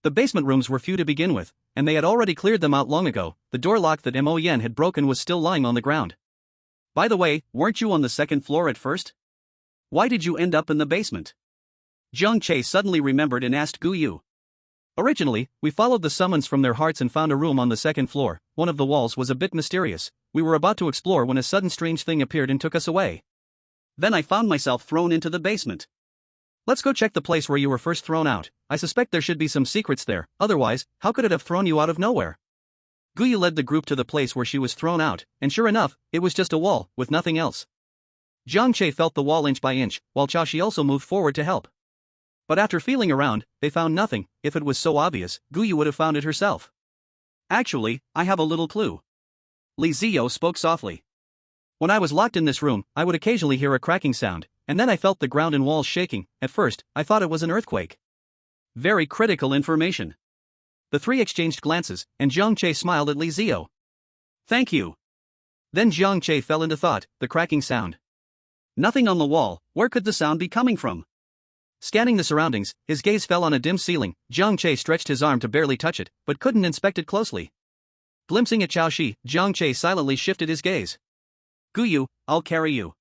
The basement rooms were few to begin with, and they had already cleared them out long ago. The door lock that Mo Yen had broken was still lying on the ground. By the way, weren't you on the second floor at first? Why did you end up in the basement? Jiang Che suddenly remembered and asked Guyu. Originally, we followed the summons from their hearts and found a room on the second floor. One of the walls was a bit mysterious. We were about to explore when a sudden strange thing appeared and took us away. Then I found myself thrown into the basement. Let's go check the place where you were first thrown out. I suspect there should be some secrets there, otherwise, how could it have thrown you out of nowhere? Guyu led the group to the place where she was thrown out, and sure enough, it was just a wall, with nothing else. Jiang Che felt the wall inch by inch, while Xiaoxi also moved forward to help. But after feeling around, they found nothing. If it was so obvious, Guyu would have found it herself. Actually, I have a little clue. Li Zio spoke softly. When I was locked in this room, I would occasionally hear a cracking sound, and then I felt the ground and walls shaking. At first, I thought it was an earthquake. Very critical information. The three exchanged glances, and Jiang Che smiled at Li Zio. Thank you. Then Jiang Che fell into thought, the cracking sound. Nothing on the wall, where could the sound be coming from? Scanning the surroundings, his gaze fell on a dim ceiling. Jiang Che stretched his arm to barely touch it, but couldn't inspect it closely. Glimpsing at Qiaoshi, Jiang Che silently shifted his gaze. Guyu, I'll carry you.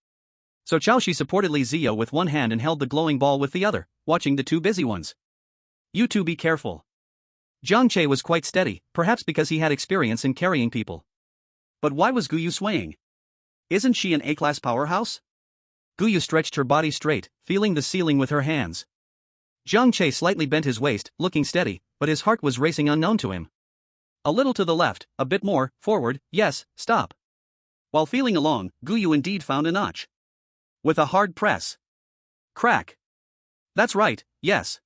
So Qiaoshi supported Li Ziyo with one hand and held the glowing ball with the other, watching the two busy ones. You two be careful. Jiang Che was quite steady, perhaps because he had experience in carrying people. But why was Guyu swaying? Isn't she an A-class powerhouse? Guyu stretched her body straight, feeling the ceiling with her hands. Jiang Che slightly bent his waist, looking steady, but his heart was racing unknown to him. A little to the left, a bit more, forward, yes, stop. While feeling along, Guyu indeed found a notch. With a hard press. Crack. That's right, yes.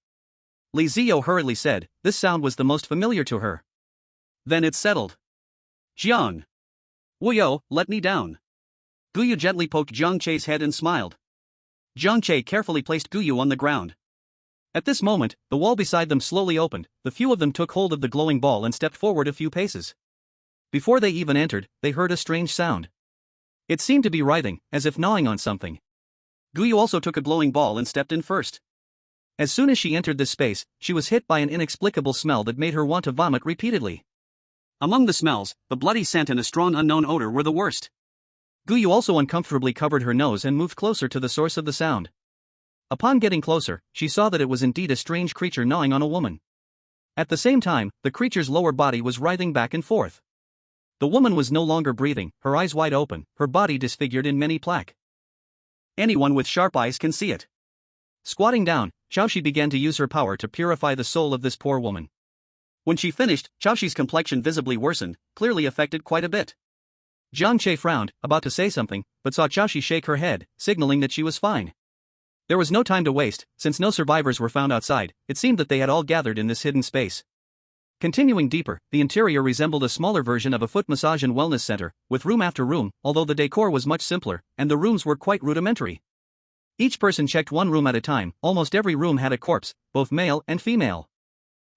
Li Ziyo hurriedly said, this sound was the most familiar to her. Then it's settled. Jiang. Wuyo, let me down. Guyu gently poked Jiang Che's head and smiled. Jiang Che carefully placed Guyu on the ground. At this moment, the wall beside them slowly opened, the few of them took hold of the glowing ball and stepped forward a few paces. Before they even entered, they heard a strange sound. It seemed to be writhing, as if gnawing on something. Guyu also took a glowing ball and stepped in first. As soon as she entered this space, she was hit by an inexplicable smell that made her want to vomit repeatedly. Among the smells, the bloody scent and a strong unknown odor were the worst. Guyu also uncomfortably covered her nose and moved closer to the source of the sound. Upon getting closer, she saw that it was indeed a strange creature gnawing on a woman. At the same time, the creature's lower body was writhing back and forth. The woman was no longer breathing, her eyes wide open, her body disfigured in many plaques. Anyone with sharp eyes can see it. Squatting down, Qiaoshi began to use her power to purify the soul of this poor woman. When she finished, Qiaoshi's complexion visibly worsened, clearly affected quite a bit. Jiang Che frowned, about to say something, but saw Qiaoshi shake her head, signaling that she was fine. There was no time to waste, since no survivors were found outside. It seemed that they had all gathered in this hidden space. Continuing deeper, the interior resembled a smaller version of a foot massage and wellness center, with room after room, although the decor was much simpler, and the rooms were quite rudimentary. Each person checked one room at a time. Almost every room had a corpse, both male and female.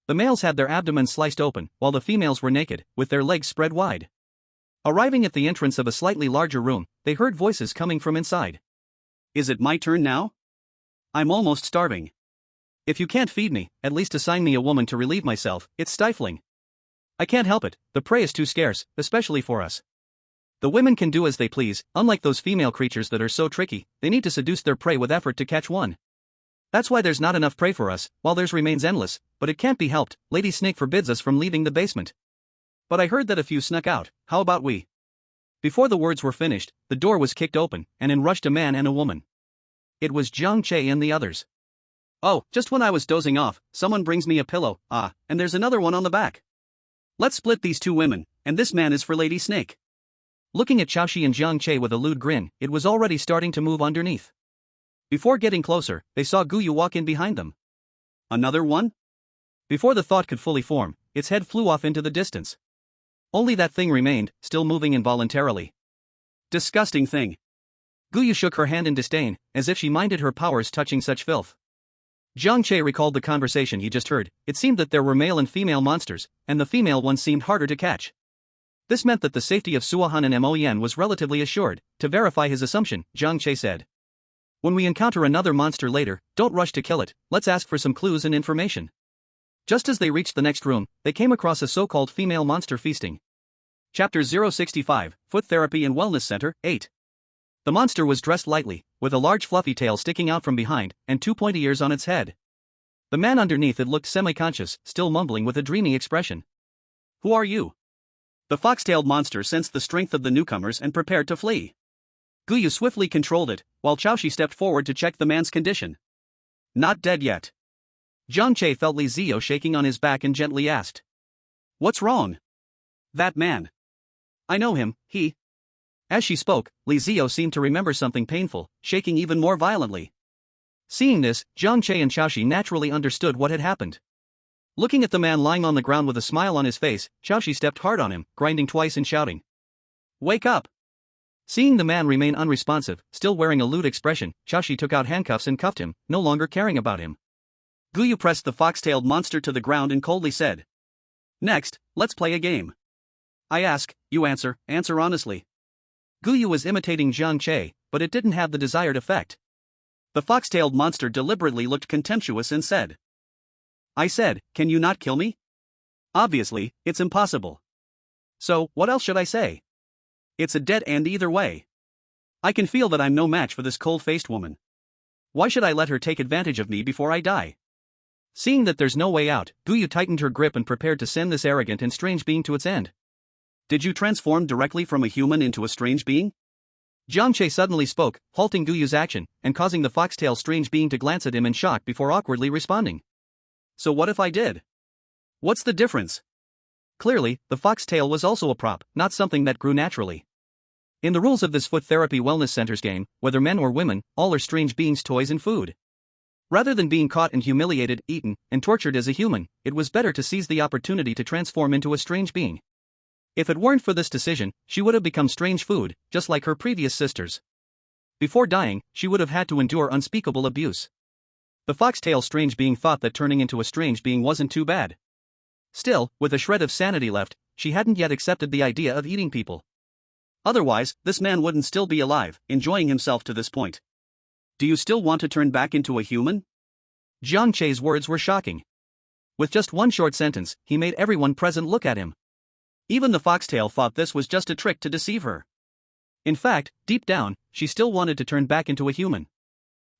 The males had their abdomens sliced open, while the females were naked, with their legs spread wide. Arriving at the entrance of a slightly larger room, they heard voices coming from inside. Is it my turn now? I'm almost starving. If you can't feed me, at least assign me a woman to relieve myself, it's stifling. I can't help it, the prey is too scarce, especially for us. The women can do as they please, unlike those female creatures that are so tricky, they need to seduce their prey with effort to catch one. That's why there's not enough prey for us, while theirs remains endless, but it can't be helped, Lady Snake forbids us from leaving the basement. But I heard that a few snuck out, how about we? Before the words were finished, the door was kicked open, and in rushed a man and a woman. It was Jiang Che and the others. Oh, just when I was dozing off, someone brings me a pillow, and there's another one on the back. Let's split these two women, and this man is for Lady Snake. Looking at Qiaoshi and Jiang Che with a lewd grin, it was already starting to move underneath. Before getting closer, they saw Guyu walk in behind them. Another one? Before the thought could fully form, its head flew off into the distance. Only that thing remained, still moving involuntarily. Disgusting thing. Guyu shook her hand in disdain, as if she minded her powers touching such filth. Jiang Che recalled the conversation he just heard. It seemed that there were male and female monsters, and the female one seemed harder to catch. This meant that the safety of Suohan and Moyen was relatively assured. To verify his assumption, Jiang Che said, when we encounter another monster later, don't rush to kill it, let's ask for some clues and information. Just as they reached the next room, they came across a so-called female monster feasting. Chapter 065, Foot Therapy and Wellness Center, 8. The monster was dressed lightly, with a large fluffy tail sticking out from behind, and two pointy ears on its head. The man underneath it looked semi-conscious, still mumbling with a dreamy expression. Who are you? The fox-tailed monster sensed the strength of the newcomers and prepared to flee. Guyu swiftly controlled it, while Qiaoshi stepped forward to check the man's condition. Not dead yet. Jiang Che felt Li Ziyo shaking on his back and gently asked. What's wrong? That man. I know him, he. As she spoke, Li Ziyo seemed to remember something painful, shaking even more violently. Seeing this, Jiang Che and Qiaoshi naturally understood what had happened. Looking at the man lying on the ground with a smile on his face, Qiaoshi stepped hard on him, grinding twice and shouting. Wake up! Seeing the man remain unresponsive, still wearing a lewd expression, Qiaoshi took out handcuffs and cuffed him, no longer caring about him. Guyu pressed the fox-tailed monster to the ground and coldly said. Next, let's play a game. I ask, you answer honestly. Guyu was imitating Jiang Che, but it didn't have the desired effect. The fox-tailed monster deliberately looked contemptuous and said. I said, can you not kill me? Obviously, it's impossible. So, what else should I say? It's a dead end either way. I can feel that I'm no match for this cold-faced woman. Why should I let her take advantage of me before I die? Seeing that there's no way out, Guyu tightened her grip and prepared to send this arrogant and strange being to its end. Did you transform directly from a human into a strange being? Jiang Che suddenly spoke, halting Guyu's action, and causing the foxtail strange being to glance at him in shock before awkwardly responding. So what if I did? What's the difference? Clearly, the foxtail was also a prop, not something that grew naturally. In the rules of this foot therapy wellness center's game, whether men or women, all are strange beings' toys and food. Rather than being caught and humiliated, eaten, and tortured as a human, it was better to seize the opportunity to transform into a strange being. If it weren't for this decision, she would have become strange food, just like her previous sisters. Before dying, she would have had to endure unspeakable abuse. The foxtail strange being thought that turning into a strange being wasn't too bad. Still, with a shred of sanity left, she hadn't yet accepted the idea of eating people. Otherwise, this man wouldn't still be alive, enjoying himself to this point. Do you still want to turn back into a human? Jiang Che's words were shocking. With just one short sentence, he made everyone present look at him. Even the foxtail thought this was just a trick to deceive her. In fact, deep down, she still wanted to turn back into a human.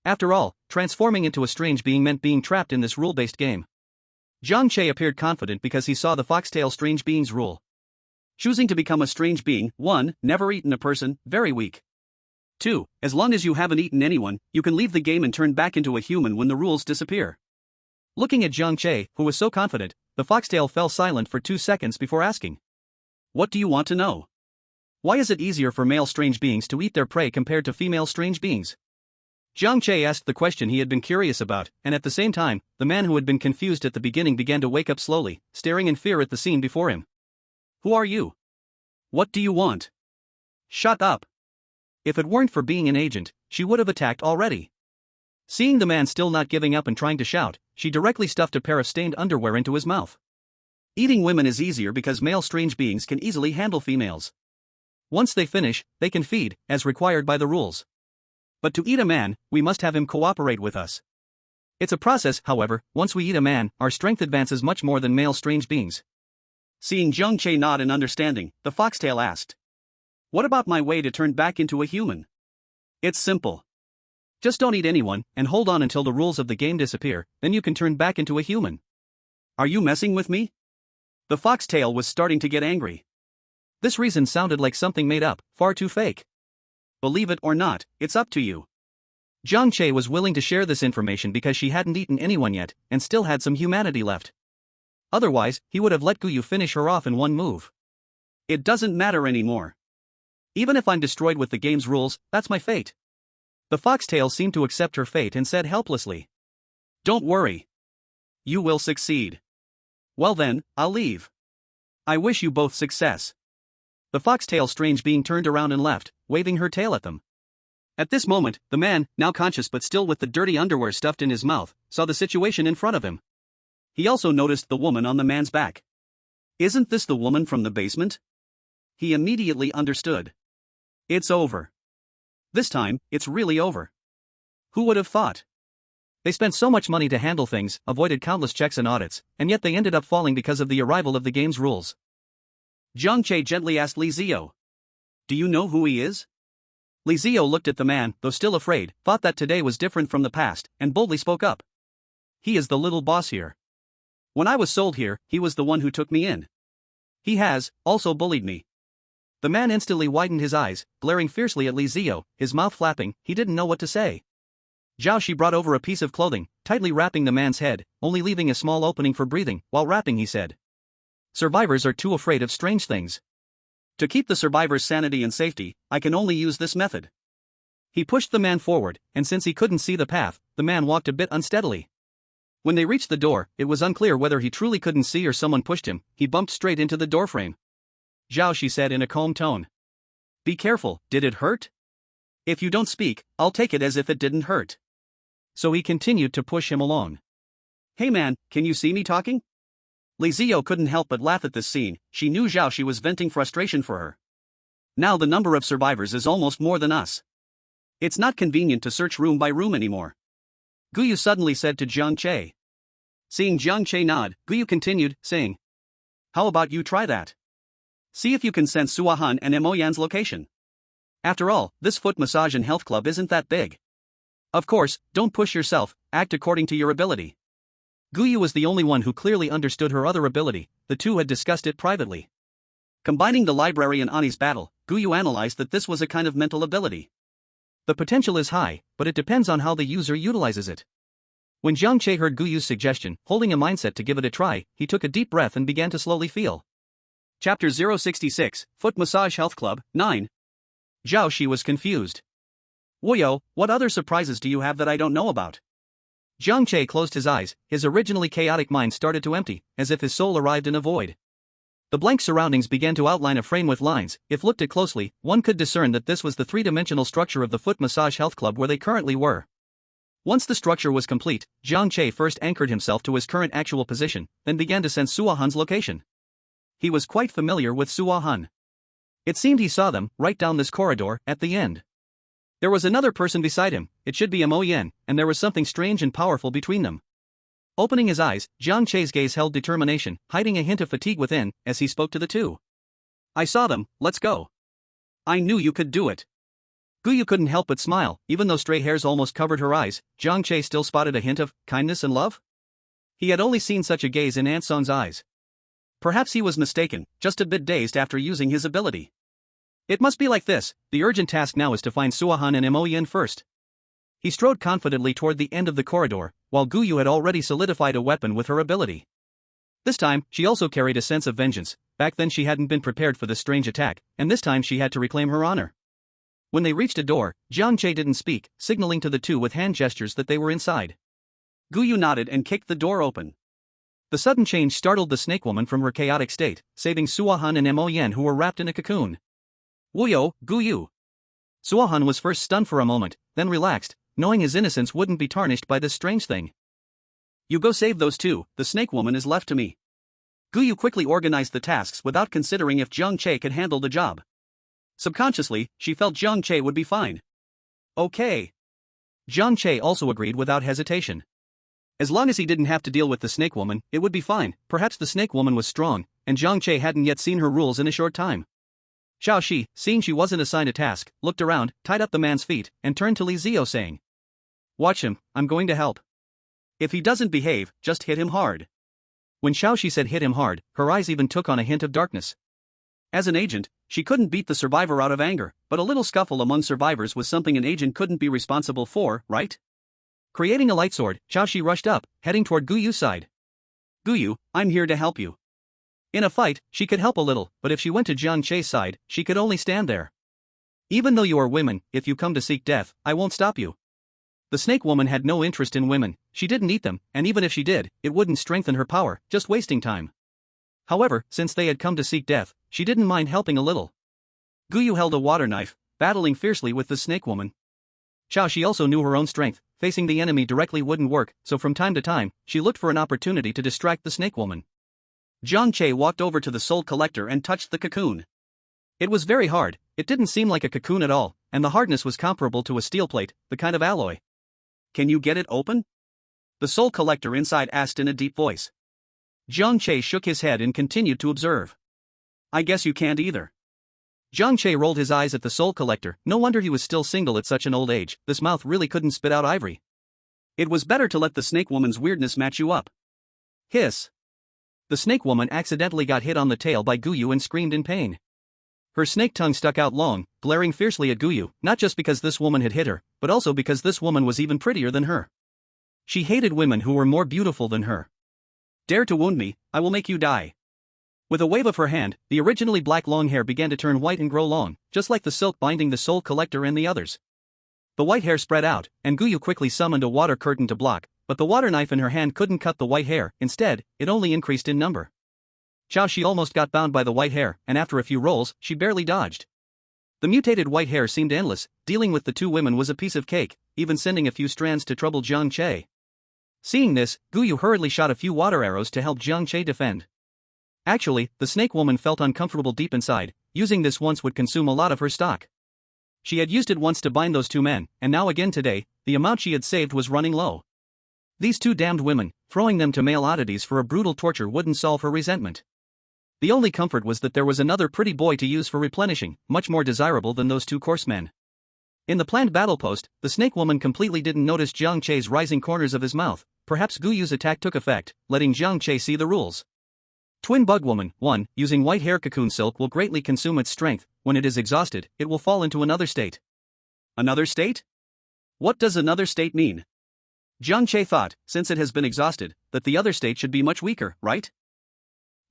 After all, transforming into a strange being meant being trapped in this rule-based game. Jiang Che appeared confident because he saw the foxtail strange being's rule. Choosing to become a strange being, 1. Never eaten a person, very weak. 2. As long as you haven't eaten anyone, you can leave the game and turn back into a human when the rules disappear. Looking at Jiang Che, who was so confident, the foxtail fell silent for 2 seconds before asking. What do you want to know? Why is it easier for male strange beings to eat their prey compared to female strange beings? Jiang Che asked the question he had been curious about, and at the same time, the man who had been confused at the beginning began to wake up slowly, staring in fear at the scene before him. Who are you? What do you want? Shut up. If it weren't for being an agent, she would have attacked already. Seeing the man still not giving up and trying to shout, she directly stuffed a pair of stained underwear into his mouth. Eating women is easier because male strange beings can easily handle females. Once they finish, they can feed, as required by the rules. But to eat a man, we must have him cooperate with us. It's a process, however. Once we eat a man, our strength advances much more than male strange beings. Seeing Jiang Che nod in understanding, the foxtail asked. What about my way to turn back into a human? It's simple. Just don't eat anyone, and hold on until the rules of the game disappear, then you can turn back into a human. Are you messing with me? The foxtail was starting to get angry. This reason sounded like something made up, far too fake. Believe it or not, it's up to you. Jiang Che was willing to share this information because she hadn't eaten anyone yet, and still had some humanity left. Otherwise, he would have let Guyu finish her off in one move. It doesn't matter anymore. Even if I'm destroyed with the game's rules, that's my fate. The foxtail seemed to accept her fate and said helplessly. Don't worry. You will succeed. Well then, I'll leave. I wish you both success. The foxtail strange being turned around and left, waving her tail at them. At this moment, the man, now conscious but still with the dirty underwear stuffed in his mouth, saw the situation in front of him. He also noticed the woman on the man's back. Isn't this the woman from the basement? He immediately understood. It's over. This time, it's really over. Who would have thought? They spent so much money to handle things, avoided countless checks and audits, and yet they ended up falling because of the arrival of the game's rules. Jiang Che gently asked Li Zio. Do you know who he is? Li Zio looked at the man, though still afraid, thought that today was different from the past, and boldly spoke up. He is the little boss here. When I was sold here, he was the one who took me in. He has, also bullied me. The man instantly widened his eyes, glaring fiercely at Li Zio, his mouth flapping. He didn't know what to say. Zhao Shi brought over a piece of clothing, tightly wrapping the man's head, only leaving a small opening for breathing. While wrapping, he said, Survivors are too afraid of strange things. To keep the survivor's sanity and safety, I can only use this method. He pushed the man forward, and since he couldn't see the path, the man walked a bit unsteadily. When they reached the door, it was unclear whether he truly couldn't see or someone pushed him. He bumped straight into the doorframe. Zhao Shi said in a calm tone. Be careful, did it hurt? If you don't speak, I'll take it as if it didn't hurt. So he continued to push him along. Hey man, can you see me talking? Li Zio couldn't help but laugh at this scene. She knew Zhao Shi was venting frustration for her. Now the number of survivors is almost more than us. It's not convenient to search room by room anymore. Guyu suddenly said to Jiang Che. Seeing Jiang Che nod, Guyu continued, saying, How about you try that? See if you can sense Suahan and Emoyan's location. After all, this foot massage and health club isn't that big. Of course, don't push yourself, act according to your ability. Guyu was the only one who clearly understood her other ability, the two had discussed it privately. Combining the library and Ani's battle, Guyu analyzed that this was a kind of mental ability. The potential is high, but it depends on how the user utilizes it. When Jiang Che heard Guyu's suggestion, holding a mindset to give it a try, he took a deep breath and began to slowly feel. Chapter 066, Foot Massage Health Club, 9. Zhao Shi was confused. Woyo, what other surprises do you have that I don't know about? Jiang Che closed his eyes, his originally chaotic mind started to empty, as if his soul arrived in a void. The blank surroundings began to outline a frame with lines. If looked at closely, one could discern that this was the three-dimensional structure of the Foot Massage Health Club where they currently were. Once the structure was complete, Jiang Che first anchored himself to his current actual position, then began to sense Suahan's location. He was quite familiar with Suahan. It seemed he saw them, right down this corridor, at the end. There was another person beside him, it should be Emoyan, and there was something strange and powerful between them. Opening his eyes, Jiang Che's gaze held determination, hiding a hint of fatigue within, as he spoke to the two. I saw them, let's go. I knew you could do it. Guyu couldn't help but smile, even though stray hairs almost covered her eyes. Jiang Che still spotted a hint of kindness and love? He had only seen such a gaze in Anson's eyes. Perhaps he was mistaken, just a bit dazed after using his ability. It must be like this, the urgent task now is to find Suahan and Emoyan first. He strode confidently toward the end of the corridor, while Guyu had already solidified a weapon with her ability. This time, she also carried a sense of vengeance. Back then she hadn't been prepared for this strange attack, and this time she had to reclaim her honor. When they reached a door, Jiang Che didn't speak, signaling to the two with hand gestures that they were inside. Guyu nodded and kicked the door open. The sudden change startled the snake woman from her chaotic state, saving Suahan and Emoyan who were wrapped in a cocoon. Wuyo, Guyu. Suahan was first stunned for a moment, then relaxed, knowing his innocence wouldn't be tarnished by this strange thing. You go save those two, the snake woman is left to me. Guyu quickly organized the tasks without considering if Jiang Che could handle the job. Subconsciously, she felt Jiang Che would be fine. Okay. Jiang Che also agreed without hesitation. As long as he didn't have to deal with the snake woman, it would be fine. Perhaps the snake woman was strong, and Jiang Che hadn't yet seen her rules in a short time. Xiao Shi, seeing she wasn't assigned a task, looked around, tied up the man's feet, and turned to Li Zio saying, watch him, I'm going to help. If he doesn't behave, just hit him hard. When Xiao Shi said hit him hard, her eyes even took on a hint of darkness. As an agent, she couldn't beat the survivor out of anger, but a little scuffle among survivors was something an agent couldn't be responsible for, right? Creating a light sword, Xiao Shi rushed up, heading toward Guyu's side. Guyu, I'm here to help you. In a fight, she could help a little, but if she went to Jiang Che's side, she could only stand there. Even though you are women, if you come to seek death, I won't stop you. The snake woman had no interest in women, she didn't eat them, and even if she did, it wouldn't strengthen her power, just wasting time. However, since they had come to seek death, she didn't mind helping a little. Guyu held a water knife, battling fiercely with the snake woman. Xiao Shi also knew her own strength, facing the enemy directly wouldn't work, so from time to time, she looked for an opportunity to distract the snake woman. Jiang Che walked over to the soul collector and touched the cocoon. It was very hard, it didn't seem like a cocoon at all, and the hardness was comparable to a steel plate, the kind of alloy. Can you get it open? The soul collector inside asked in a deep voice. Jiang Che shook his head and continued to observe. I guess you can't either. Jiang Che rolled his eyes at the soul collector, no wonder he was still single at such an old age, this mouth really couldn't spit out ivory. It was better to let the snake woman's weirdness match you up. Hiss. The snake woman accidentally got hit on the tail by Guyu and screamed in pain. Her snake tongue stuck out long, glaring fiercely at Guyu, not just because this woman had hit her, but also because this woman was even prettier than her. She hated women who were more beautiful than her. Dare to wound me, I will make you die. With a wave of her hand, the originally black long hair began to turn white and grow long, just like the silk binding the soul collector and the others. The white hair spread out, and Guyu quickly summoned a water curtain to block, but the water knife in her hand couldn't cut the white hair, instead, it only increased in number. Xiao Shi almost got bound by the white hair, and after a few rolls, she barely dodged. The mutated white hair seemed endless, dealing with the two women was a piece of cake, even sending a few strands to trouble Jiang Che. Seeing this, Guyu hurriedly shot a few water arrows to help Jiang Che defend. Actually, the snake woman felt uncomfortable deep inside, using this once would consume a lot of her stock. She had used it once to bind those two men, and now again today, the amount she had saved was running low. These two damned women, throwing them to male oddities for a brutal torture wouldn't solve her resentment. The only comfort was that there was another pretty boy to use for replenishing, much more desirable than those two coarse men. In the planned battle post, the snake woman completely didn't notice Jiang Che's rising corners of his mouth. Perhaps Guyu's attack took effect, letting Jiang Che see the rules. Twin bug woman, 1, using white hair cocoon silk will greatly consume its strength. When it is exhausted, it will fall into another state. Another state? What does another state mean? Jiang Che thought, since it has been exhausted, that the other state should be much weaker, right?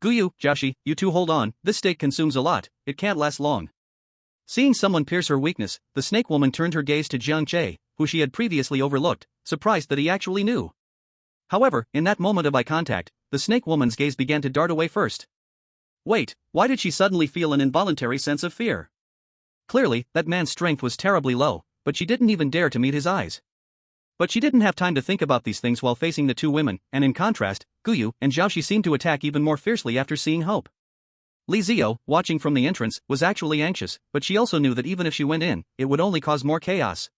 Guyu, Jiaoshi, you two hold on, this state consumes a lot, it can't last long. Seeing someone pierce her weakness, the snake woman turned her gaze to Jiang Che, who she had previously overlooked, surprised that he actually knew. However, in that moment of eye contact, the snake woman's gaze began to dart away first. Wait, why did she suddenly feel an involuntary sense of fear? Clearly, that man's strength was terribly low, but she didn't even dare to meet his eyes. But she didn't have time to think about these things while facing the two women, and in contrast, Guyu and Jiaoshi seemed to attack even more fiercely after seeing Hope. Li Zio, watching from the entrance, was actually anxious, but she also knew that even if she went in, it would only cause more chaos.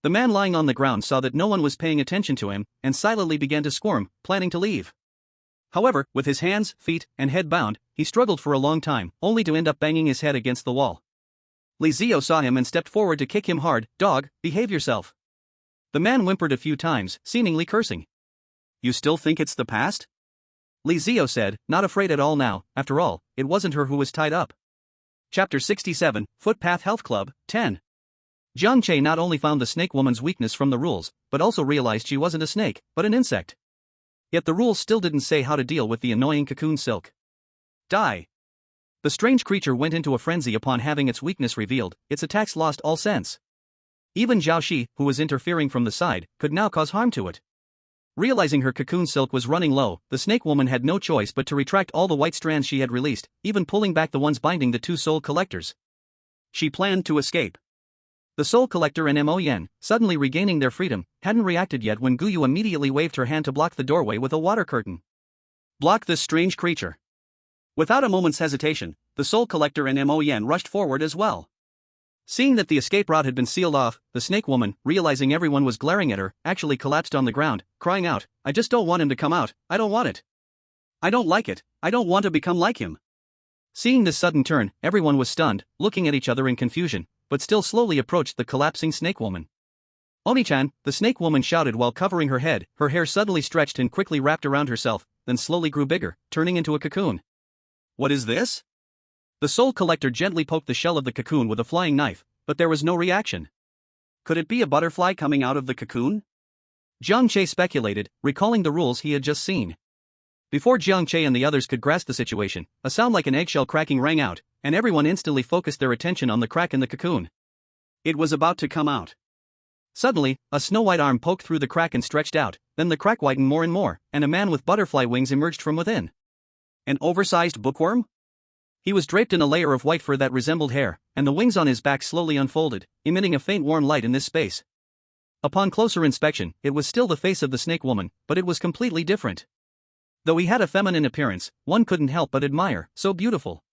The man lying on the ground saw that no one was paying attention to him, and silently began to squirm, planning to leave. However, with his hands, feet, and head bound, he struggled for a long time, only to end up banging his head against the wall. Li Zio saw him and stepped forward to kick him hard. Dog, behave yourself. The man whimpered a few times, seemingly cursing. You still think it's the past? Li Zio said, not afraid at all now. After all, it wasn't her who was tied up. Chapter 67, Footpath Health Club, 10. Jiang Che not only found the snake woman's weakness from the rules, but also realized she wasn't a snake, but an insect. Yet the rules still didn't say how to deal with the annoying cocoon silk. Die. The strange creature went into a frenzy upon having its weakness revealed. Its attacks lost all sense. Even Jiaoshi, who was interfering from the side, could now cause harm to it. Realizing her cocoon silk was running low, the snake woman had no choice but to retract all the white strands she had released, even pulling back the ones binding the two soul collectors. She planned to escape. The soul collector and Mo Yan, suddenly regaining their freedom, hadn't reacted yet when Guyu immediately waved her hand to block the doorway with a water curtain. Block this strange creature. Without a moment's hesitation, the soul collector and Mo Yan rushed forward as well. Seeing that the escape route had been sealed off, the snake woman, realizing everyone was glaring at her, actually collapsed on the ground, crying out, I just don't want him to come out, I don't want it. I don't like it, I don't want to become like him. Seeing this sudden turn, everyone was stunned, looking at each other in confusion, but still slowly approached the collapsing snake woman. Oni-chan, the snake woman shouted while covering her head, her hair suddenly stretched and quickly wrapped around herself, then slowly grew bigger, turning into a cocoon. What is this? The soul collector gently poked the shell of the cocoon with a flying knife, but there was no reaction. Could it be a butterfly coming out of the cocoon? Jiang Che speculated, recalling the rules he had just seen. Before Jiang Che and the others could grasp the situation, a sound like an eggshell cracking rang out, and everyone instantly focused their attention on the crack in the cocoon. It was about to come out. Suddenly, a snow-white arm poked through the crack and stretched out, then the crack widened more and more, and a man with butterfly wings emerged from within. An oversized bookworm? He was draped in a layer of white fur that resembled hair, and the wings on his back slowly unfolded, emitting a faint warm light in this space. Upon closer inspection, it was still the face of the snake woman, but it was completely different. Though he had a feminine appearance, one couldn't help but admire, so beautiful.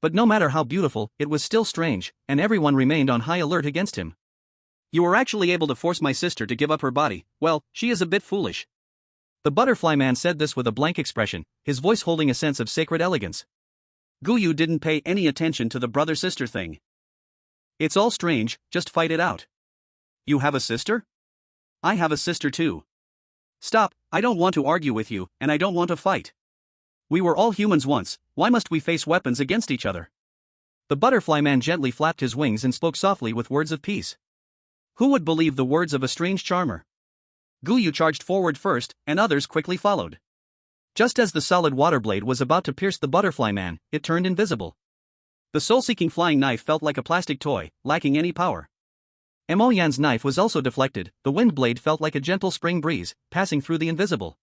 But no matter how beautiful, it was still strange, and everyone remained on high alert against him. You were actually able to force my sister to give up her body. Well, she is a bit foolish. The butterfly man said this with a blank expression, his voice holding a sense of sacred elegance. Guyu didn't pay any attention to the brother-sister thing. It's all strange, just fight it out. You have a sister? I have a sister too. Stop, I don't want to argue with you, and I don't want to fight. We were all humans once, why must we face weapons against each other? The butterfly man gently flapped his wings and spoke softly with words of peace. Who would believe the words of a strange charmer? Guyu charged forward first, and others quickly followed. Just as the solid water blade was about to pierce the butterfly man, it turned invisible. The soul-seeking flying knife felt like a plastic toy, lacking any power. Mo Yan's knife was also deflected, the wind blade felt like a gentle spring breeze, passing through the invisible.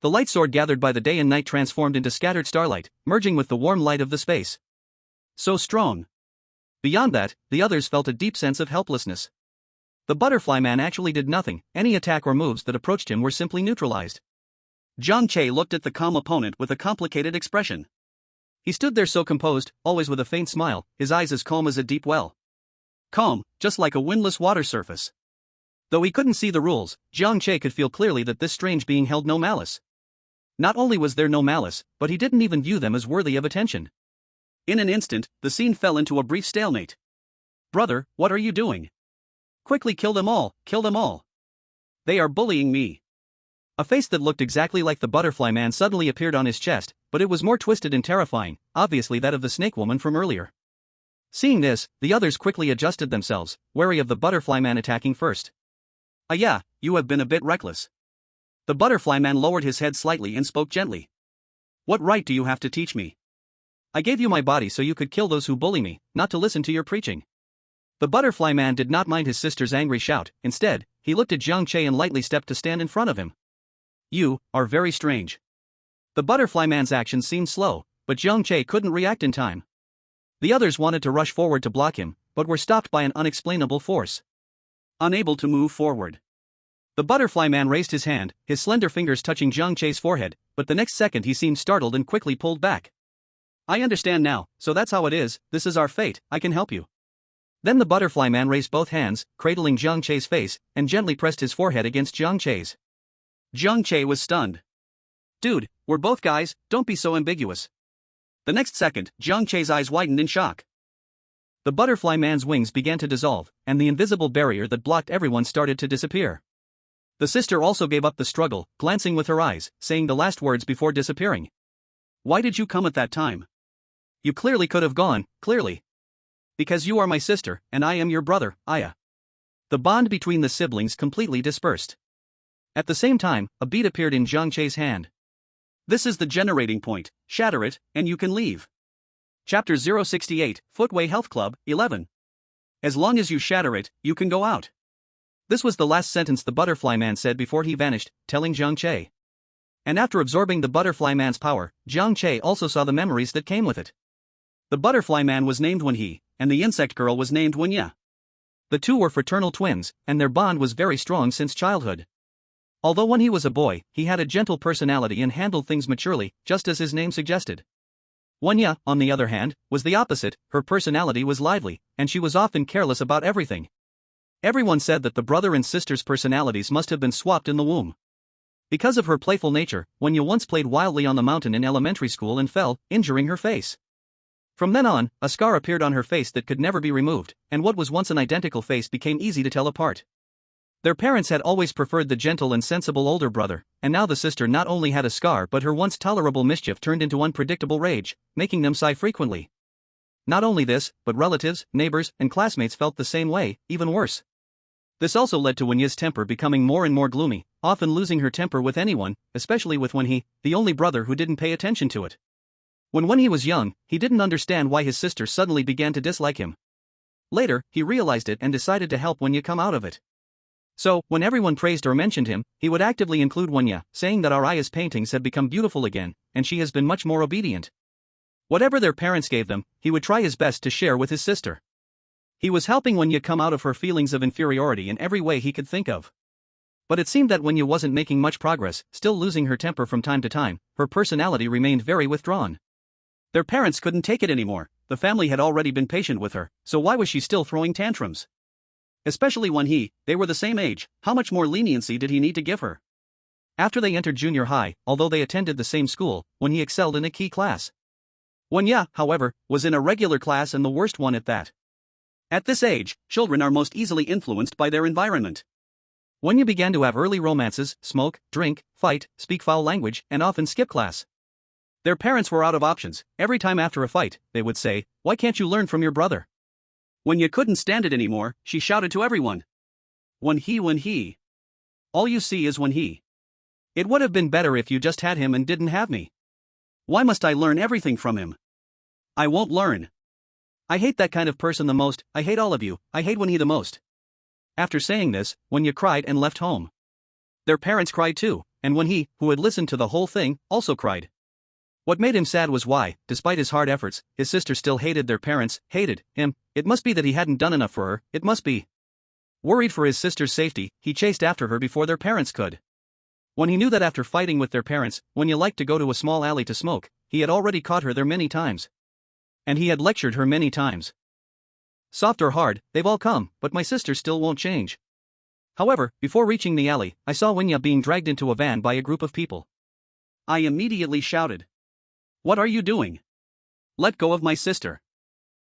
The light sword gathered by the day and night transformed into scattered starlight, merging with the warm light of the space. So strong. Beyond that, the others felt a deep sense of helplessness. The butterfly man actually did nothing, any attack or moves that approached him were simply neutralized. Jiang Che looked at the calm opponent with a complicated expression. He stood there so composed, always with a faint smile, his eyes as calm as a deep well. Calm, just like a windless water surface. Though he couldn't see the rules, Jiang Che could feel clearly that this strange being held no malice. Not only was there no malice, but he didn't even view them as worthy of attention. In an instant, the scene fell into a brief stalemate. Brother, what are you doing? Quickly kill them all, kill them all. They are bullying me. A face that looked exactly like the butterfly man suddenly appeared on his chest, but it was more twisted and terrifying, obviously that of the snake woman from earlier. Seeing this, the others quickly adjusted themselves, wary of the butterfly man attacking first. Yeah, you have been a bit reckless. The butterfly man lowered his head slightly and spoke gently. What right do you have to teach me? I gave you my body so you could kill those who bully me, not to listen to your preaching. The butterfly man did not mind his sister's angry shout. Instead, he looked at Jiang Che and lightly stepped to stand in front of him. You are very strange. The butterfly man's actions seemed slow, but Jiang Che couldn't react in time. The others wanted to rush forward to block him, but were stopped by an unexplainable force. Unable to move forward. The butterfly man raised his hand, his slender fingers touching Jiang Che's forehead, but the next second he seemed startled and quickly pulled back. I understand now, so that's how it is, this is our fate, I can help you. Then the butterfly man raised both hands, cradling Jiang Che's face, and gently pressed his forehead against Jiang Che's. Jiang Che was stunned. Dude, we're both guys, don't be so ambiguous. The next second, Jiang Che's eyes widened in shock. The butterfly man's wings began to dissolve, and the invisible barrier that blocked everyone started to disappear. The sister also gave up the struggle, glancing with her eyes, saying the last words before disappearing. Why did you come at that time? You clearly could have gone, clearly. Because you are my sister, and I am your brother, Aya. The bond between the siblings completely dispersed. At the same time, a bead appeared in Jiang Che's hand. This is the generating point, shatter it, and you can leave. Chapter 068, Footway Health Club, 11. As long as you shatter it, you can go out. This was the last sentence the butterfly man said before he vanished, telling Jiang Che. And after absorbing the butterfly man's power, Jiang Che also saw the memories that came with it. The butterfly man was named Wenhe, and the insect girl was named Wenye. The two were fraternal twins, and their bond was very strong since childhood. Although when he was a boy, he had a gentle personality and handled things maturely, just as his name suggested. Wenye, on the other hand, was the opposite. Her personality was lively, and she was often careless about everything. Everyone said that the brother and sister's personalities must have been swapped in the womb. Because of her playful nature, Wenye once played wildly on the mountain in elementary school and fell, injuring her face. From then on, a scar appeared on her face that could never be removed, and what was once an identical face became easy to tell apart. Their parents had always preferred the gentle and sensible older brother, and now the sister not only had a scar but her once tolerable mischief turned into unpredictable rage, making them sigh frequently. Not only this, but relatives, neighbors, and classmates felt the same way, even worse. This also led to Wenye's temper becoming more and more gloomy, often losing her temper with anyone, especially with Wenhe, the only brother who didn't pay attention to it. When he was young, he didn't understand why his sister suddenly began to dislike him. Later, he realized it and decided to help Wenye come out of it. So, when everyone praised or mentioned him, he would actively include Wenye, saying that Araya's paintings have become beautiful again, and she has been much more obedient. Whatever their parents gave them, he would try his best to share with his sister. He was helping Wenye come out of her feelings of inferiority in every way he could think of. But it seemed that Wenye wasn't making much progress, still losing her temper from time to time. Her personality remained very withdrawn. Their parents couldn't take it anymore. The family had already been patient with her, so why was she still throwing tantrums? Especially when they were the same age, how much more leniency did he need to give her? After they entered junior high, although they attended the same school, Wenhe excelled in a key class. Wenye, however, was in a regular class and the worst one at that. At this age, children are most easily influenced by their environment. Wenye began to have early romances, smoke, drink, fight, speak foul language, and often skip class. Their parents were out of options. Every time after a fight, they would say, "Why can't you learn from your brother?" Wenye couldn't stand it anymore, she shouted to everyone. Wenhe. All you see is Wenhe. It would have been better if you just had him and didn't have me. Why must I learn everything from him? I won't learn. I hate that kind of person the most. I hate all of you. I hate Wenhe the most. After saying this, Wenye cried and left home. Their parents cried too, and Wenhe, who had listened to the whole thing, also cried. What made him sad was why, despite his hard efforts, his sister still hated their parents, hated him. It must be that he hadn't done enough for her, it must be. Worried for his sister's safety, he chased after her before their parents could. When he knew that after fighting with their parents, Wenye liked to go to a small alley to smoke, he had already caught her there many times. And he had lectured her many times. Soft or hard, they've all come, but my sister still won't change. However, before reaching the alley, I saw Wenye being dragged into a van by a group of people. I immediately shouted. What are you doing? Let go of my sister.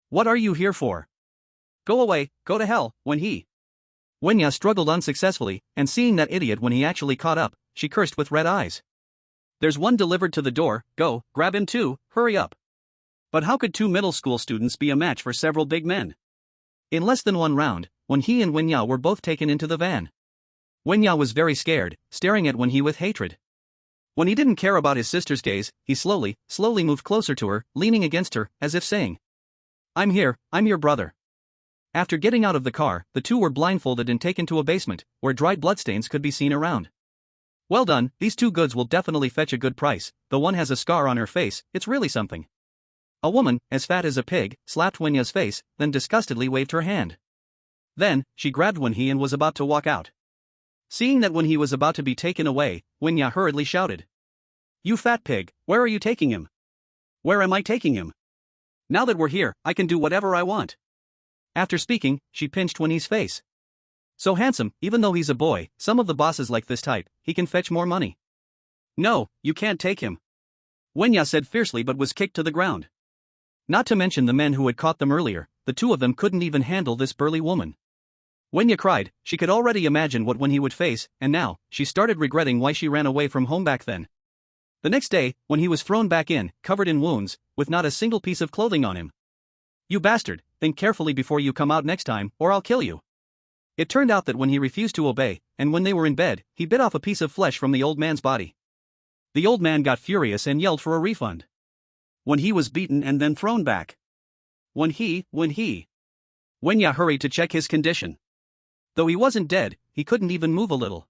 What are you here for? Go away, go to hell. Wenya struggled unsuccessfully, and seeing that idiot when he actually caught up, she cursed with red eyes. There's one delivered to the door, go, grab him too, hurry up. But how could 2 middle school students be a match for several big men? In less than 1 round, Wenhe and Wenya were both taken into the van. Wenya was very scared, staring at Wenhe with hatred. When he didn't care about his sister's gaze, he slowly moved closer to her, leaning against her, as if saying, I'm here, I'm your brother. After getting out of the car, the two were blindfolded and taken to a basement, where dried bloodstains could be seen around. Well done, these 2 goods will definitely fetch a good price, though one has a scar on her face, it's really something. A woman, as fat as a pig, slapped Wenya's face, then disgustedly waved her hand. Then, she grabbed Wenhe and was about to walk out. Seeing that Wenhe was about to be taken away, Wenya hurriedly shouted. You fat pig, where are you taking him? Where am I taking him? Now that we're here, I can do whatever I want. After speaking, she pinched Wenhe's face. So handsome, even though he's a boy, some of the bosses like this type, he can fetch more money. No, you can't take him. Wenya said fiercely but was kicked to the ground. Not to mention the men who had caught them earlier, the 2 of them couldn't even handle this burly woman. Wenya cried, she could already imagine what Wenhe would face, and now, she started regretting why she ran away from home back then. The next day, when he was thrown back in, covered in wounds, with not a single piece of clothing on him. You bastard, think carefully before you come out next time, or I'll kill you. It turned out that when he refused to obey, and when they were in bed, he bit off a piece of flesh from the old man's body. The old man got furious and yelled for a refund. When he was beaten and then thrown back. Wenya hurried to check his condition. Though he wasn't dead, he couldn't even move a little.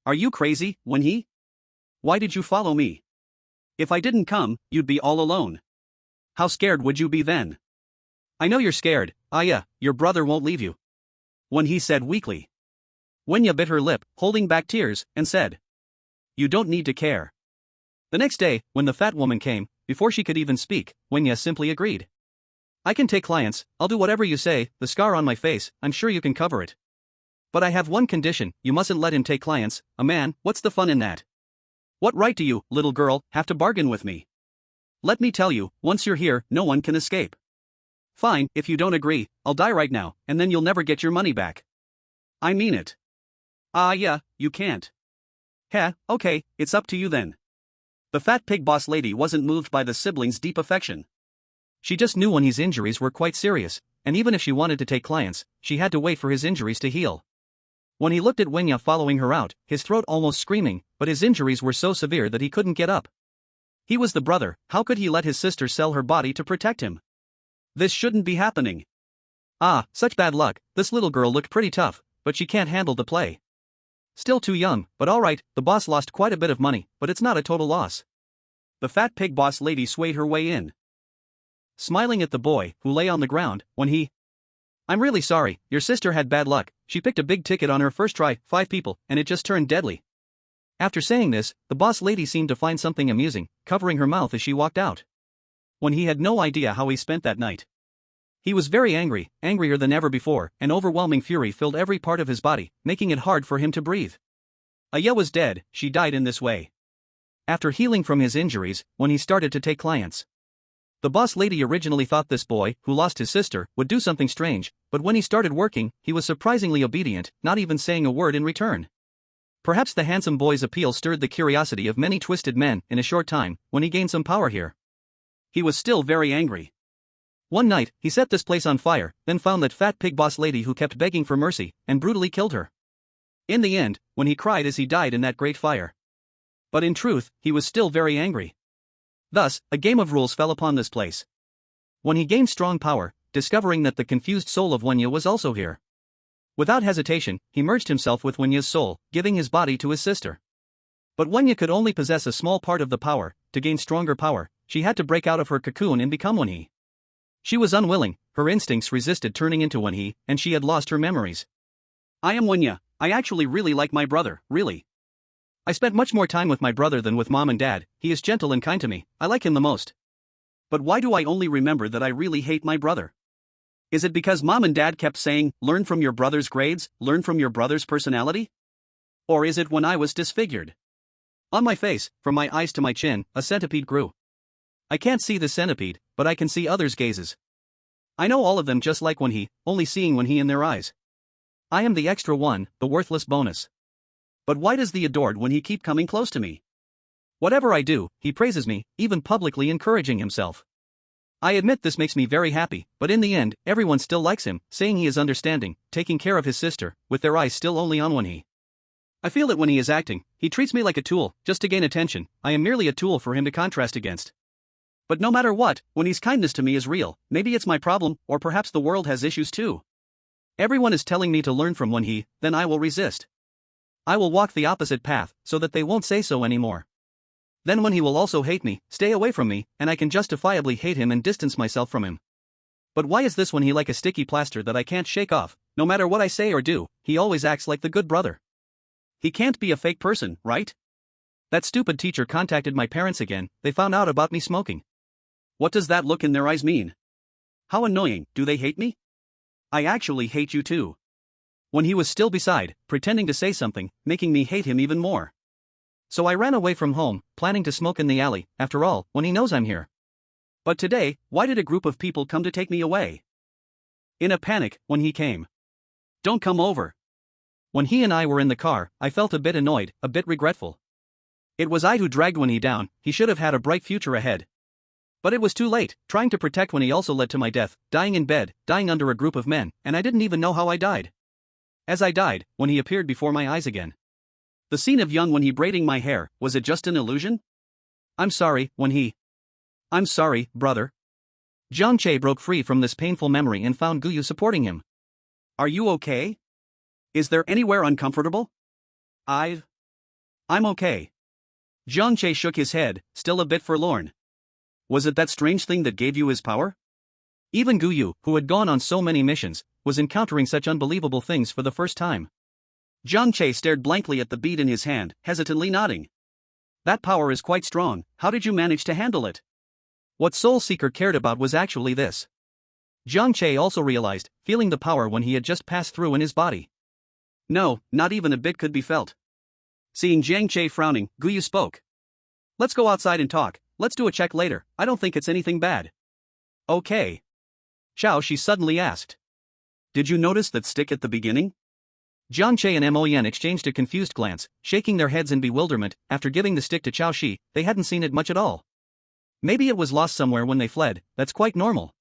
Are you crazy, Wenhe? Why did you follow me? If I didn't come, you'd be all alone. How scared would you be then? I know you're scared, your brother won't leave you. Wenhe said weakly. Wenya bit her lip, holding back tears, and said. You don't need to care. The next day, when the fat woman came, before she could even speak, Wenya simply agreed. I can take clients, I'll do whatever you say, the scar on my face, I'm sure you can cover it. But I have one condition, you mustn't let him take clients, a man, what's the fun in that? What right do you, little girl, have to bargain with me? Let me tell you, once you're here, no one can escape. Fine, if you don't agree, I'll die right now, and then you'll never get your money back. I mean it. Yeah, you can't. Heh, okay, it's up to you then. The fat pig boss lady wasn't moved by the siblings' deep affection. She just knew Wenhe's injuries were quite serious, and even if she wanted to take clients, she had to wait for his injuries to heal. When he looked at Wenya following her out, his throat almost screaming, but his injuries were so severe that he couldn't get up. He was the brother, how could he let his sister sell her body to protect him? This shouldn't be happening. Such bad luck, this little girl looked pretty tough, but she can't handle the play. Still too young, but alright, the boss lost quite a bit of money, but it's not a total loss. The fat pig boss lady swayed her way in. Smiling at the boy, who lay on the ground, I'm really sorry, your sister had bad luck, she picked a big ticket on her first try, 5 people, and it just turned deadly. After saying this, the boss lady seemed to find something amusing, covering her mouth as she walked out. When he had no idea how he spent that night. He was very angry, angrier than ever before, and overwhelming fury filled every part of his body, making it hard for him to breathe. Aya was dead, she died in this way. After healing from his injuries, when he started to take clients. The boss lady originally thought this boy, who lost his sister, would do something strange, but when he started working, he was surprisingly obedient, not even saying a word in return. Perhaps the handsome boy's appeal stirred the curiosity of many twisted men in a short time, when he gained some power here. He was still very angry. One night, he set this place on fire, then found that fat pig boss lady who kept begging for mercy, and brutally killed her. In the end, when he cried as he died in that great fire. But in truth, he was still very angry. Thus, a game of rules fell upon this place. When he gained strong power, discovering that the confused soul of Wenya was also here. Without hesitation, he merged himself with Wenya's soul, giving his body to his sister. But Wenya could only possess a small part of the power. To gain stronger power, she had to break out of her cocoon and become Wenhe. She was unwilling, her instincts resisted turning into Wenhe, and she had lost her memories. I am Wenya, I actually really like my brother, really. I spent much more time with my brother than with mom and dad, he is gentle and kind to me, I like him the most. But why do I only remember that I really hate my brother? Is it because mom and dad kept saying, learn from your brother's grades, learn from your brother's personality? Or is it when I was disfigured? On my face, from my eyes to my chin, a centipede grew. I can't see the centipede, but I can see others' gazes. I know all of them just like when he, only seeing when he in their eyes. I am the extra one, the worthless bonus. But why does the adored when he keep coming close to me? Whatever I do, he praises me, even publicly encouraging himself. I admit this makes me very happy, but in the end, everyone still likes him, saying he is understanding, taking care of his sister, with their eyes still only on when he. I feel it when he is acting, he treats me like a tool, just to gain attention. I am merely a tool for him to contrast against. But no matter what, when his kindness to me is real, maybe it's my problem, or perhaps the world has issues too. Everyone is telling me to learn from when he, then I will resist. I will walk the opposite path, so that they won't say so anymore. Then when he will also hate me, stay away from me, and I can justifiably hate him and distance myself from him. But why is this when he like a sticky plaster that I can't shake off? No matter what I say or do, he always acts like the good brother. He can't be a fake person, right? That stupid teacher contacted my parents again. They found out about me smoking. What does that look in their eyes mean? How annoying, do they hate me? I actually hate you too. When he was still beside, pretending to say something, making me hate him even more. So I ran away from home, planning to smoke in the alley, after all, when he knows I'm here. But today, why did a group of people come to take me away? In a panic, when he came. Don't come over. When he and I were in the car, I felt a bit annoyed, a bit regretful. It was I who dragged when he down, he should have had a bright future ahead. But it was too late, trying to protect when he also led to my death, dying in bed, dying under a group of men, and I didn't even know how I died. As I died, when he appeared before my eyes again. The scene of young when he braiding my hair, was it just an illusion? I'm sorry, when he. I'm sorry, brother. Jiang Che broke free from this painful memory and found Guyu supporting him. Are you okay? Is there anywhere uncomfortable? I'm okay. Jiang Che shook his head, still a bit forlorn. Was it that strange thing that gave you his power? Even Guyu, who had gone on so many missions, was encountering such unbelievable things for the first time. Jiang Che stared blankly at the bead in his hand, hesitantly nodding. That power is quite strong, how did you manage to handle it? What Soul Seeker cared about was actually this. Jiang Che also realized, feeling the power when he had just passed through in his body. No, not even a bit could be felt. Seeing Jiang Che frowning, Guyu spoke. Let's go outside and talk, let's do a check later, I don't think it's anything bad. Okay. Xiao Shi suddenly asked. Did you notice that stick at the beginning? Jiang Che and Mo Yan exchanged a confused glance, shaking their heads in bewilderment. After giving the stick to Xiao Shi, they hadn't seen it much at all. Maybe it was lost somewhere when they fled, that's quite normal.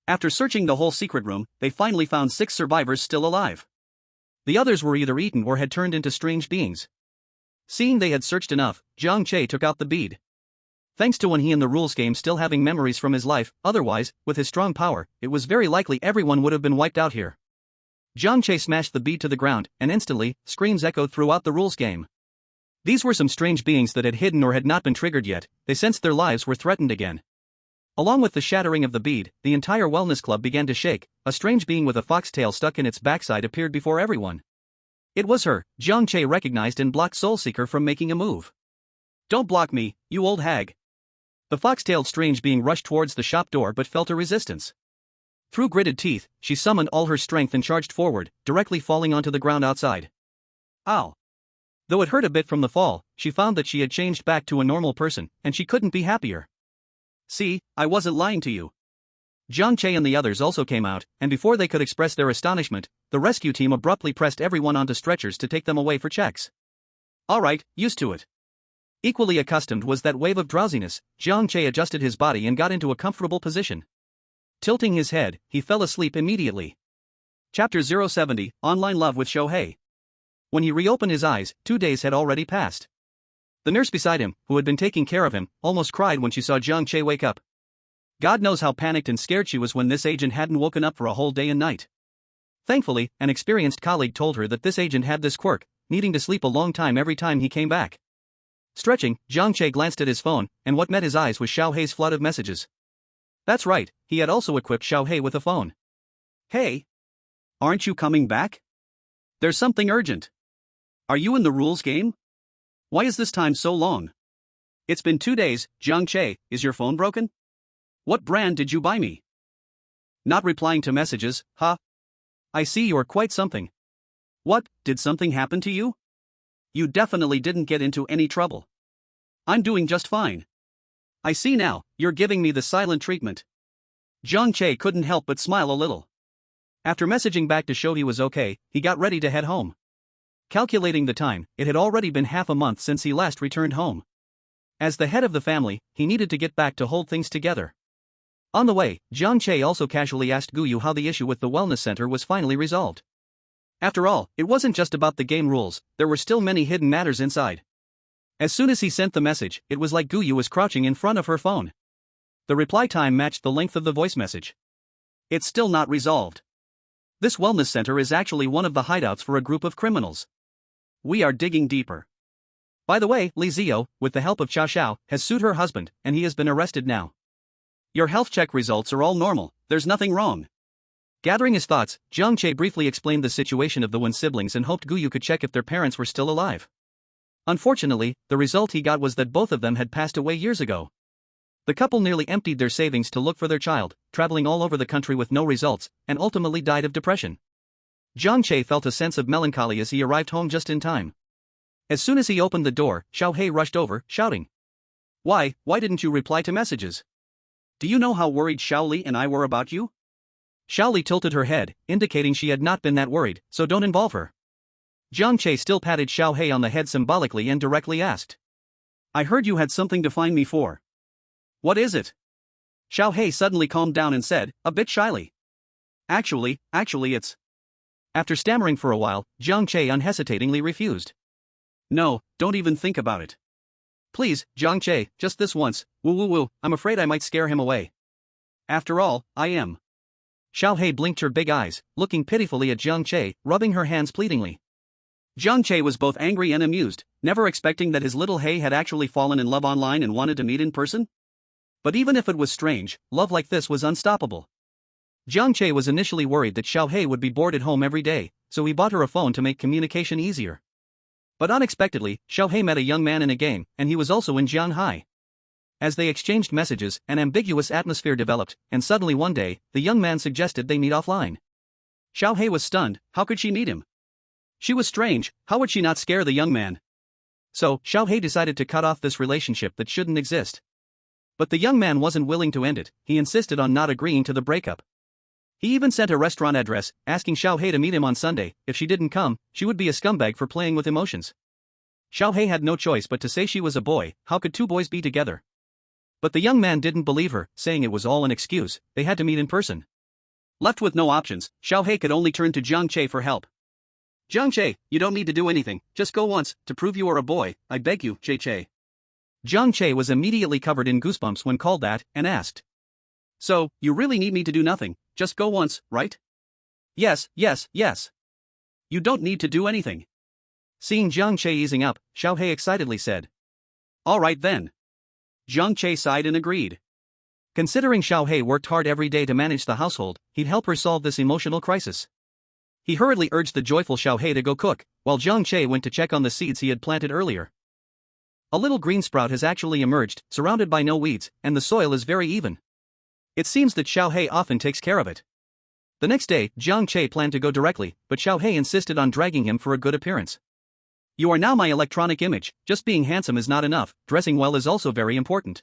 After searching the whole secret room, they finally found 6 survivors still alive. The others were either eaten or had turned into strange beings. Seeing they had searched enough, Jiang Che took out the bead. Thanks to when he in the rules game still having memories from his life, otherwise, with his strong power, it was very likely everyone would have been wiped out here. Jiang Che smashed the bead to the ground, and instantly, screams echoed throughout the rules game. These were some strange beings that had hidden or had not been triggered yet, they sensed their lives were threatened again. Along with the shattering of the bead, the entire wellness club began to shake. A strange being with a foxtail stuck in its backside appeared before everyone. It was her. Jiang Che recognized and blocked Soul Seeker from making a move. Don't block me, you old hag. The fox-tailed strange being rushed towards the shop door but felt a resistance. Through gritted teeth, she summoned all her strength and charged forward, directly falling onto the ground outside. Ow! Though it hurt a bit from the fall, she found that she had changed back to a normal person, and she couldn't be happier. See, I wasn't lying to you. Jiang Che and the others also came out, and before they could express their astonishment, the rescue team abruptly pressed everyone onto stretchers to take them away for checks. Alright, used to it. Equally accustomed was that wave of drowsiness. Jiang Che adjusted his body and got into a comfortable position. Tilting his head, he fell asleep immediately. Chapter 070, Online Love with Shohei. When he reopened his eyes, 2 days had already passed. The nurse beside him, who had been taking care of him, almost cried when she saw Jiang Che wake up. God knows how panicked and scared she was when this agent hadn't woken up for a whole day and night. Thankfully, an experienced colleague told her that this agent had this quirk, needing to sleep a long time every time he came back. Stretching, Jiang Che glanced at his phone, and what met his eyes was Xiao Hei's flood of messages. That's right, he had also equipped Xiao Hei with a phone. Hey! Aren't you coming back? There's something urgent. Are you in the rules game? Why is this time so long? It's been 2 days, Jiang Che, is your phone broken? What brand did you buy me? Not replying to messages, huh? I see you're quite something. What, did something happen to you? You definitely didn't get into any trouble. I'm doing just fine. I see now, you're giving me the silent treatment. Jiang Che couldn't help but smile a little. After messaging back to show he was okay, he got ready to head home. Calculating the time, it had already been half a month since he last returned home. As the head of the family, he needed to get back to hold things together. On the way, Jiang Che also casually asked Guyu how the issue with the wellness center was finally resolved. After all, it wasn't just about the game rules, there were still many hidden matters inside. As soon as he sent the message, it was like Guyu was crouching in front of her phone. The reply time matched the length of the voice message. It's still not resolved. This wellness center is actually one of the hideouts for a group of criminals. We are digging deeper. By the way, Li Zio, with the help of Xiao Xiao, has sued her husband, and he has been arrested now. Your health check results are all normal, there's nothing wrong. Gathering his thoughts, Jiang Che briefly explained the situation of the Wen siblings and hoped Guyu could check if their parents were still alive. Unfortunately, the result he got was that both of them had passed away years ago. The couple nearly emptied their savings to look for their child, traveling all over the country with no results, and ultimately died of depression. Jiang Che felt a sense of melancholy as he arrived home just in time. As soon as he opened the door, Xiao Hei rushed over, shouting. Why didn't you reply to messages? Do you know how worried Xiao Li and I were about you? Xiao Li tilted her head, indicating she had not been that worried, so don't involve her. Jiang Che still patted Xiao Hei on the head symbolically and directly asked. I heard you had something to find me for. What is it? Xiao Hei suddenly calmed down and said, a bit shyly. Actually it's... After stammering for a while, Jiang Che unhesitatingly refused. No, don't even think about it. Please, Jiang Che, just this once, woo, I'm afraid I might scare him away. After all, I am. Xiao Hei blinked her big eyes, looking pitifully at Jiang Che, rubbing her hands pleadingly. Jiang Che was both angry and amused, never expecting that his little Hei had actually fallen in love online and wanted to meet in person. But even if it was strange, love like this was unstoppable. Jiang Che was initially worried that Xiao Hei would be bored at home every day, so he bought her a phone to make communication easier. But unexpectedly, Xiao Hei met a young man in a game, and he was also in Jianghai. As they exchanged messages, an ambiguous atmosphere developed, and suddenly one day, the young man suggested they meet offline. Xiao Hei was stunned. How could she meet him? She was strange, how would she not scare the young man? So, Xiao Hei decided to cut off this relationship that shouldn't exist. But the young man wasn't willing to end it, he insisted on not agreeing to the breakup. He even sent a restaurant address, asking Xiao Hei to meet him on Sunday. If she didn't come, she would be a scumbag for playing with emotions. Xiao Hei had no choice but to say she was a boy. How could two boys be together? But the young man didn't believe her, saying it was all an excuse, they had to meet in person. Left with no options, Xiao Hei could only turn to Jiang Che for help. Jiang Che, you don't need to do anything, just go once, to prove you are a boy, I beg you, Che. Jiang Che was immediately covered in goosebumps when called that, and asked. So, you really need me to do nothing, just go once, right? Yes. You don't need to do anything. Seeing Jiang Che easing up, Xiao Hei excitedly said. All right then. Jiang Che sighed and agreed. Considering Xiao Hei worked hard every day to manage the household, he'd help her solve this emotional crisis. He hurriedly urged the joyful Xiao Hei to go cook, while Jiang Che went to check on the seeds he had planted earlier. A little green sprout has actually emerged, surrounded by no weeds, and the soil is very even. It seems that Xiao Hei often takes care of it. The next day, Jiang Che planned to go directly, but Xiao Hei insisted on dragging him for a good appearance. You are now my electronic image, just being handsome is not enough, dressing well is also very important.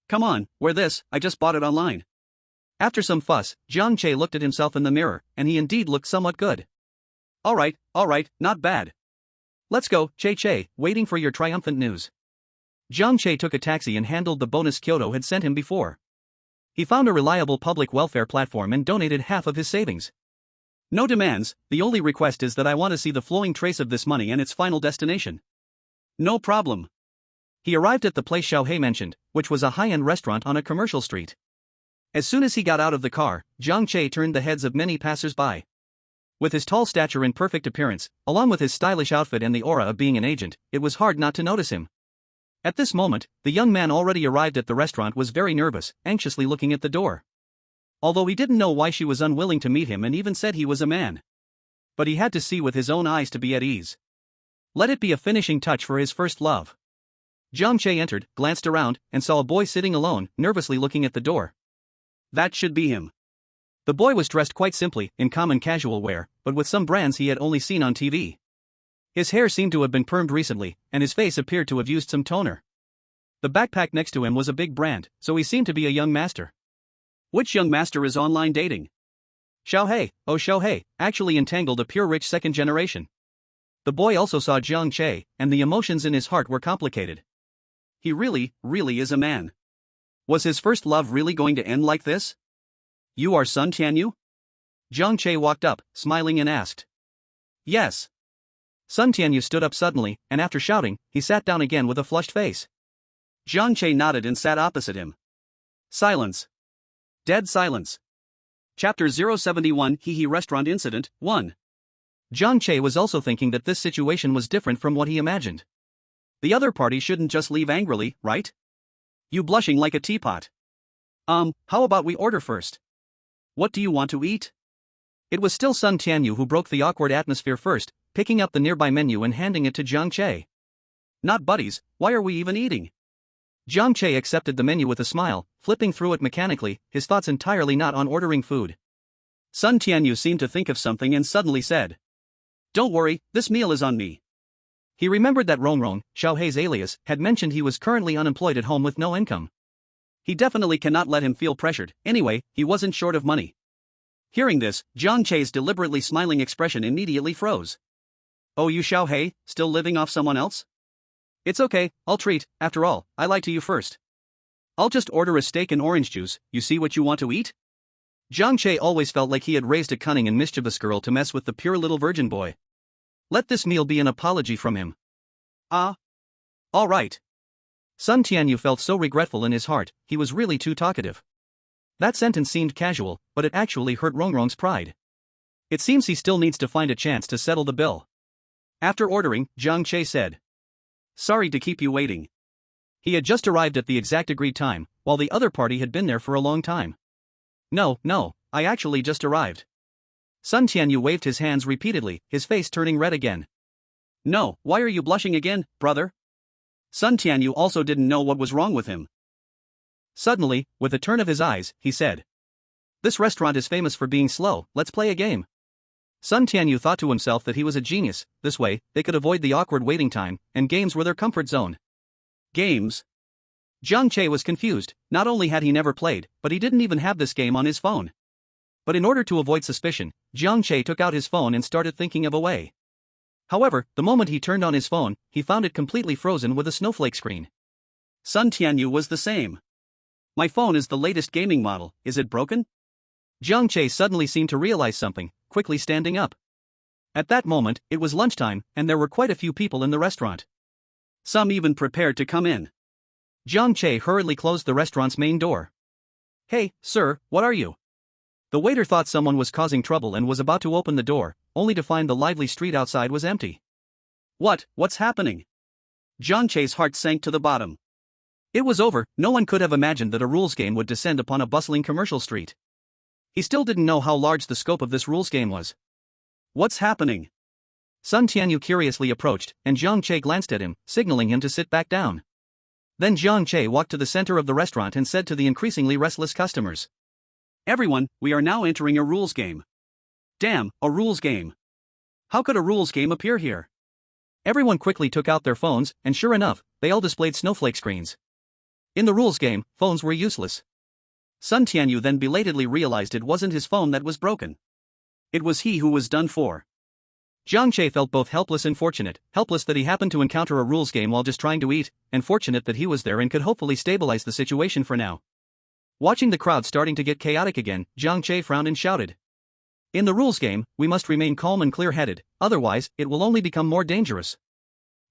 Come on, wear this, I just bought it online. After some fuss, Jiang Che looked at himself in the mirror, and he indeed looked somewhat good. Alright, not bad. Let's go, Che, waiting for your triumphant news. Jiang Che took a taxi and handled the bonus Kyoto had sent him before. He found a reliable public welfare platform and donated half of his savings. No demands, the only request is that I want to see the flowing trace of this money and its final destination. No problem. He arrived at the place Xiao Hei mentioned, which was a high-end restaurant on a commercial street. As soon as he got out of the car, Jiang Che turned the heads of many passers-by. With his tall stature and perfect appearance, along with his stylish outfit and the aura of being an agent, it was hard not to notice him. At this moment, the young man already arrived at the restaurant was very nervous, anxiously looking at the door. Although he didn't know why she was unwilling to meet him and even said he was a man. But he had to see with his own eyes to be at ease. Let it be a finishing touch for his first love. Jiang Che entered, glanced around, and saw a boy sitting alone, nervously looking at the door. That should be him. The boy was dressed quite simply, in common casual wear, but with some brands he had only seen on TV. His hair seemed to have been permed recently, and his face appeared to have used some toner. The backpack next to him was a big brand, so he seemed to be a young master. Which young master is online dating? Xiao Hei, actually entangled a pure rich second generation. The boy also saw Jiang Che, and the emotions in his heart were complicated. He really is a man. Was his first love really going to end like this? You are Sun Tianyu? Jiang Che walked up, smiling and asked. Yes. Sun Tianyu stood up suddenly, and after shouting, he sat down again with a flushed face. Jiang Che nodded and sat opposite him. Silence. Dead silence. Chapter 071 Hee Restaurant Incident 1. Jiang Che was also thinking that this situation was different from what he imagined. The other party shouldn't just leave angrily, right? You blushing like a teapot. How about we order first? What do you want to eat? It was still Sun Tianyu who broke the awkward atmosphere first, picking up the nearby menu and handing it to Jiang Che. Not buddies, why are we even eating? Jiang Che accepted the menu with a smile, flipping through it mechanically, his thoughts entirely not on ordering food. Sun Tianyu seemed to think of something and suddenly said, "Don't worry, this meal is on me." He remembered that Rongrong, Xiao Hei's alias, had mentioned he was currently unemployed at home with no income. He definitely cannot let him feel pressured, anyway, he wasn't short of money. Hearing this, Jiang Che's deliberately smiling expression immediately froze. Oh, you Xiao Hei, still living off someone else? It's okay, I'll treat, after all, I lied to you first. I'll just order a steak and orange juice, you see what you want to eat? Jiang Che always felt like he had raised a cunning and mischievous girl to mess with the pure little virgin boy. Let this meal be an apology from him. All right. Sun Tianyu felt so regretful in his heart, he was really too talkative. That sentence seemed casual, but it actually hurt Rongrong's pride. It seems he still needs to find a chance to settle the bill. After ordering, Jiang Che said, "Sorry to keep you waiting." He had just arrived at the exact agreed time, while the other party had been there for a long time. No, I actually just arrived. Sun Tianyu waved his hands repeatedly, his face turning red again. No, why are you blushing again, brother? Sun Tianyu also didn't know what was wrong with him. Suddenly, with a turn of his eyes, he said, "This restaurant is famous for being slow, let's play a game." Sun Tianyu thought to himself that he was a genius, this way, they could avoid the awkward waiting time, and games were their comfort zone. Games? Jiang Che was confused, not only had he never played, but he didn't even have this game on his phone. But in order to avoid suspicion, Jiang Che took out his phone and started thinking of a way. However, the moment he turned on his phone, he found it completely frozen with a snowflake screen. Sun Tianyu was the same. My phone is the latest gaming model, is it broken? Jiang Che suddenly seemed to realize something, quickly standing up. At that moment, it was lunchtime, and there were quite a few people in the restaurant. Some even prepared to come in. Jiang Che hurriedly closed the restaurant's main door. "Hey, sir, what are you?" The waiter thought someone was causing trouble and was about to open the door, only to find the lively street outside was empty. What's happening? Jiang Che's heart sank to the bottom. It was over, no one could have imagined that a rules game would descend upon a bustling commercial street. He still didn't know how large the scope of this rules game was. What's happening? Sun Tianyu curiously approached, and Jiang Che glanced at him, signaling him to sit back down. Then Jiang Che walked to the center of the restaurant and said to the increasingly restless customers, "Everyone, we are now entering a rules game." Damn, a rules game. How could a rules game appear here? Everyone quickly took out their phones, and sure enough, they all displayed snowflake screens. In the rules game, phones were useless. Sun Tianyu then belatedly realized it wasn't his phone that was broken. It was he who was done for. Jiang Che felt both helpless and fortunate, helpless that he happened to encounter a rules game while just trying to eat, and fortunate that he was there and could hopefully stabilize the situation for now. Watching the crowd starting to get chaotic again, Jiang Che frowned and shouted, "In the rules game, we must remain calm and clear-headed, otherwise, it will only become more dangerous."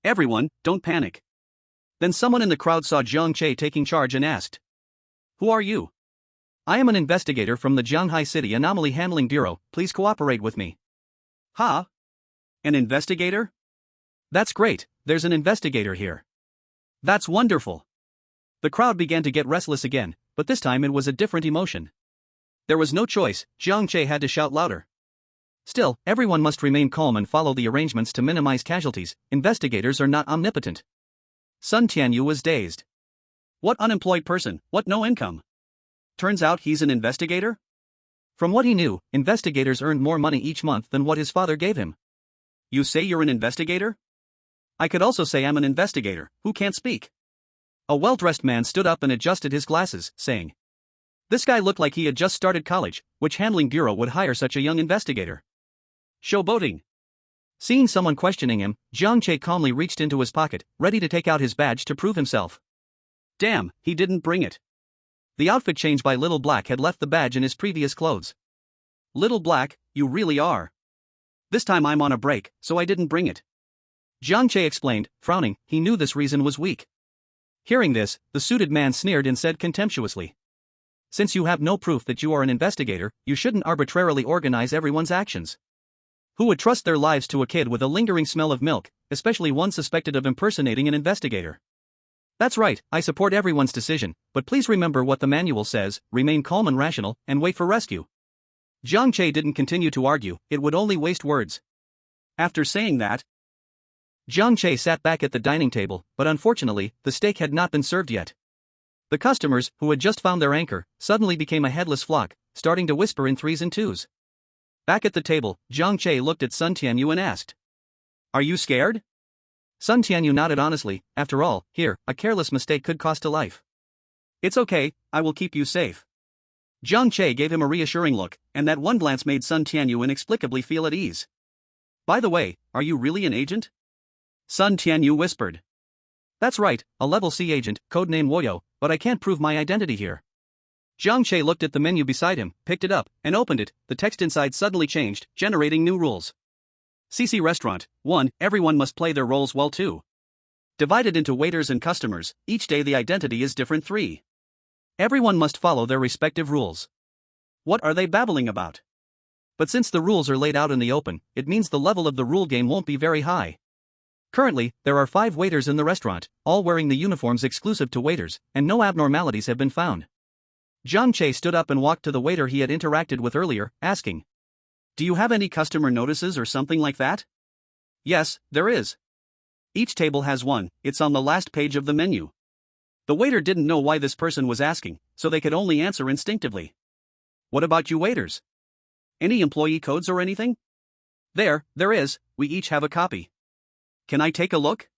Everyone, don't panic. Then someone in the crowd saw Jiang Che taking charge and asked, "Who are you?" "I am an investigator from the Jianghai City Anomaly Handling Bureau, please cooperate with me." "Huh? An investigator?" "That's great, there's an investigator here." "That's wonderful." The crowd began to get restless again, but this time it was a different emotion. There was no choice, Jiang Che had to shout louder. Still, everyone must remain calm and follow the arrangements to minimize casualties, investigators are not omnipotent. Sun Tianyu was dazed. What unemployed person, what no income? Turns out he's an investigator? From what he knew, investigators earned more money each month than what his father gave him. You say you're an investigator? I could also say I'm an investigator, who can't speak. A well-dressed man stood up and adjusted his glasses, saying, "This guy looked like he had just started college. Which handling bureau would hire such a young investigator?" Showboating. Seeing someone questioning him, Jiang Che calmly reached into his pocket, ready to take out his badge to prove himself. Damn, he didn't bring it. The outfit change by Little Black had left the badge in his previous clothes. Little Black, you really are. This time I'm on a break, so I didn't bring it. Jiang Che explained, frowning. He knew this reason was weak. Hearing this, the suited man sneered and said contemptuously, "Since you have no proof that you are an investigator, you shouldn't arbitrarily organize everyone's actions. Who would trust their lives to a kid with a lingering smell of milk, especially one suspected of impersonating an investigator?" That's right, I support everyone's decision, but please remember what the manual says, remain calm and rational, and wait for rescue. Jiang Che didn't continue to argue, it would only waste words. After saying that, Jiang Che sat back at the dining table, but unfortunately, the steak had not been served yet. The customers, who had just found their anchor, suddenly became a headless flock, starting to whisper in threes and twos. Back at the table, Jiang Che looked at Sun Tianyu and asked, "Are you scared?" Sun Tianyu nodded honestly. After all, here, a careless mistake could cost a life. "It's okay, I will keep you safe." Jiang Che gave him a reassuring look, and that one glance made Sun Tianyu inexplicably feel at ease. "By the way, are you really an agent?" Sun Tianyu whispered. "That's right, a level C agent, codename Woyo, but I can't prove my identity here." Jiang Che looked at the menu beside him, picked it up, and opened it. The text inside suddenly changed, generating new rules. CC Restaurant. 1. Everyone must play their roles well too. Divided into waiters and customers, each day the identity is different. 3. Everyone must follow their respective rules. What are they babbling about? But since the rules are laid out in the open, it means the level of the rule game won't be very high. Currently, there are 5 waiters in the restaurant, all wearing the uniforms exclusive to waiters, and no abnormalities have been found. Jiang Che stood up and walked to the waiter he had interacted with earlier, asking, "Do you have any customer notices or something like that?" "Yes, there is. Each table has one, it's on the last page of the menu." The waiter didn't know why this person was asking, so they could only answer instinctively. "What about you waiters? Any employee codes or anything?" There is, we each have a copy." "Can I take a look?"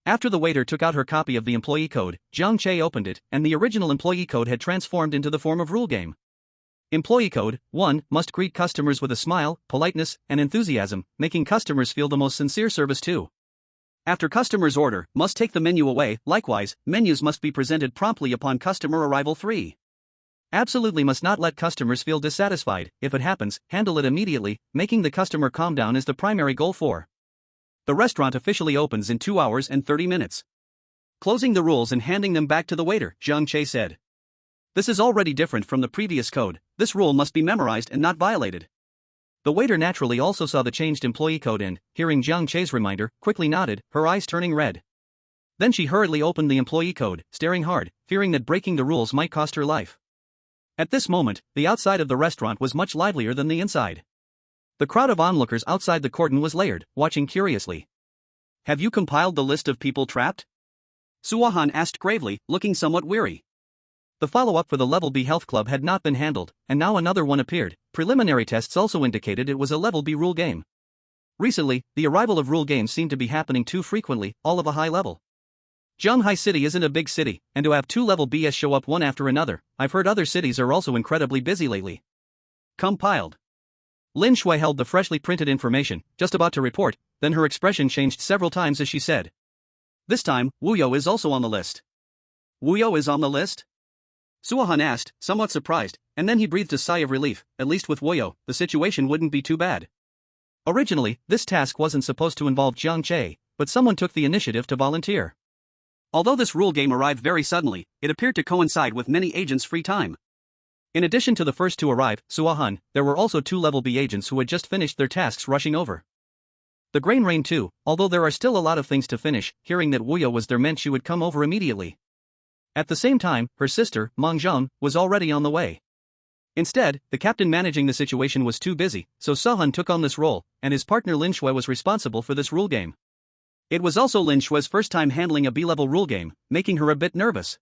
After the waiter took out her copy of the employee code, Jiang Che opened it, and the original employee code had transformed into the form of rule game. Employee code: 1. Must greet customers with a smile, politeness, and enthusiasm, making customers feel the most sincere service. 2. After customers order, must take the menu away. Likewise, menus must be presented promptly upon customer arrival. 3. Absolutely must not let customers feel dissatisfied. If it happens, handle it immediately, making the customer calm down is the primary goal. 4. The restaurant officially opens in 2 hours and 30 minutes. Closing the rules and handing them back to the waiter, Jiang Che said. "This is already different from the previous code. This rule must be memorized and not violated." The waiter naturally also saw the changed employee code and, hearing Jiang Che's reminder, quickly nodded, her eyes turning red. Then she hurriedly opened the employee code, staring hard, fearing that breaking the rules might cost her life. At this moment, the outside of the restaurant was much livelier than the inside. The crowd of onlookers outside the cordon was layered, watching curiously. "Have you compiled the list of people trapped?" Suahan asked gravely, looking somewhat weary. The follow-up for the Level B Health Club had not been handled, and now another one appeared. Preliminary tests also indicated it was a Level B rule game. Recently, the arrival of rule games seemed to be happening too frequently, all of a high level. Zhanghai City isn't a big city, and to have 2 Level Bs show up one after another, I've heard other cities are also incredibly busy lately. Compiled. Lin Shui held the freshly printed information, just about to report, then her expression changed several times as she said. "This time, Wuyo is also on the list." "Wuyo is on the list?" Suahan asked, somewhat surprised, and then he breathed a sigh of relief. At least with Wuyo, the situation wouldn't be too bad. Originally, this task wasn't supposed to involve Jiang Che, but someone took the initiative to volunteer. Although this rule game arrived very suddenly, it appeared to coincide with many agents' free time. In addition to the first to arrive, Suahan, there were also 2 Level B agents who had just finished their tasks rushing over. The Grain Rain too, although there are still a lot of things to finish, hearing that Wuyo was there meant she would come over immediately. At the same time, her sister, Meng Zheng, was already on the way. Instead, the captain managing the situation was too busy, so Suahan took on this role, and his partner Lin Shui was responsible for this rule game. It was also Lin Shui's first time handling a B-level rule game, making her a bit nervous.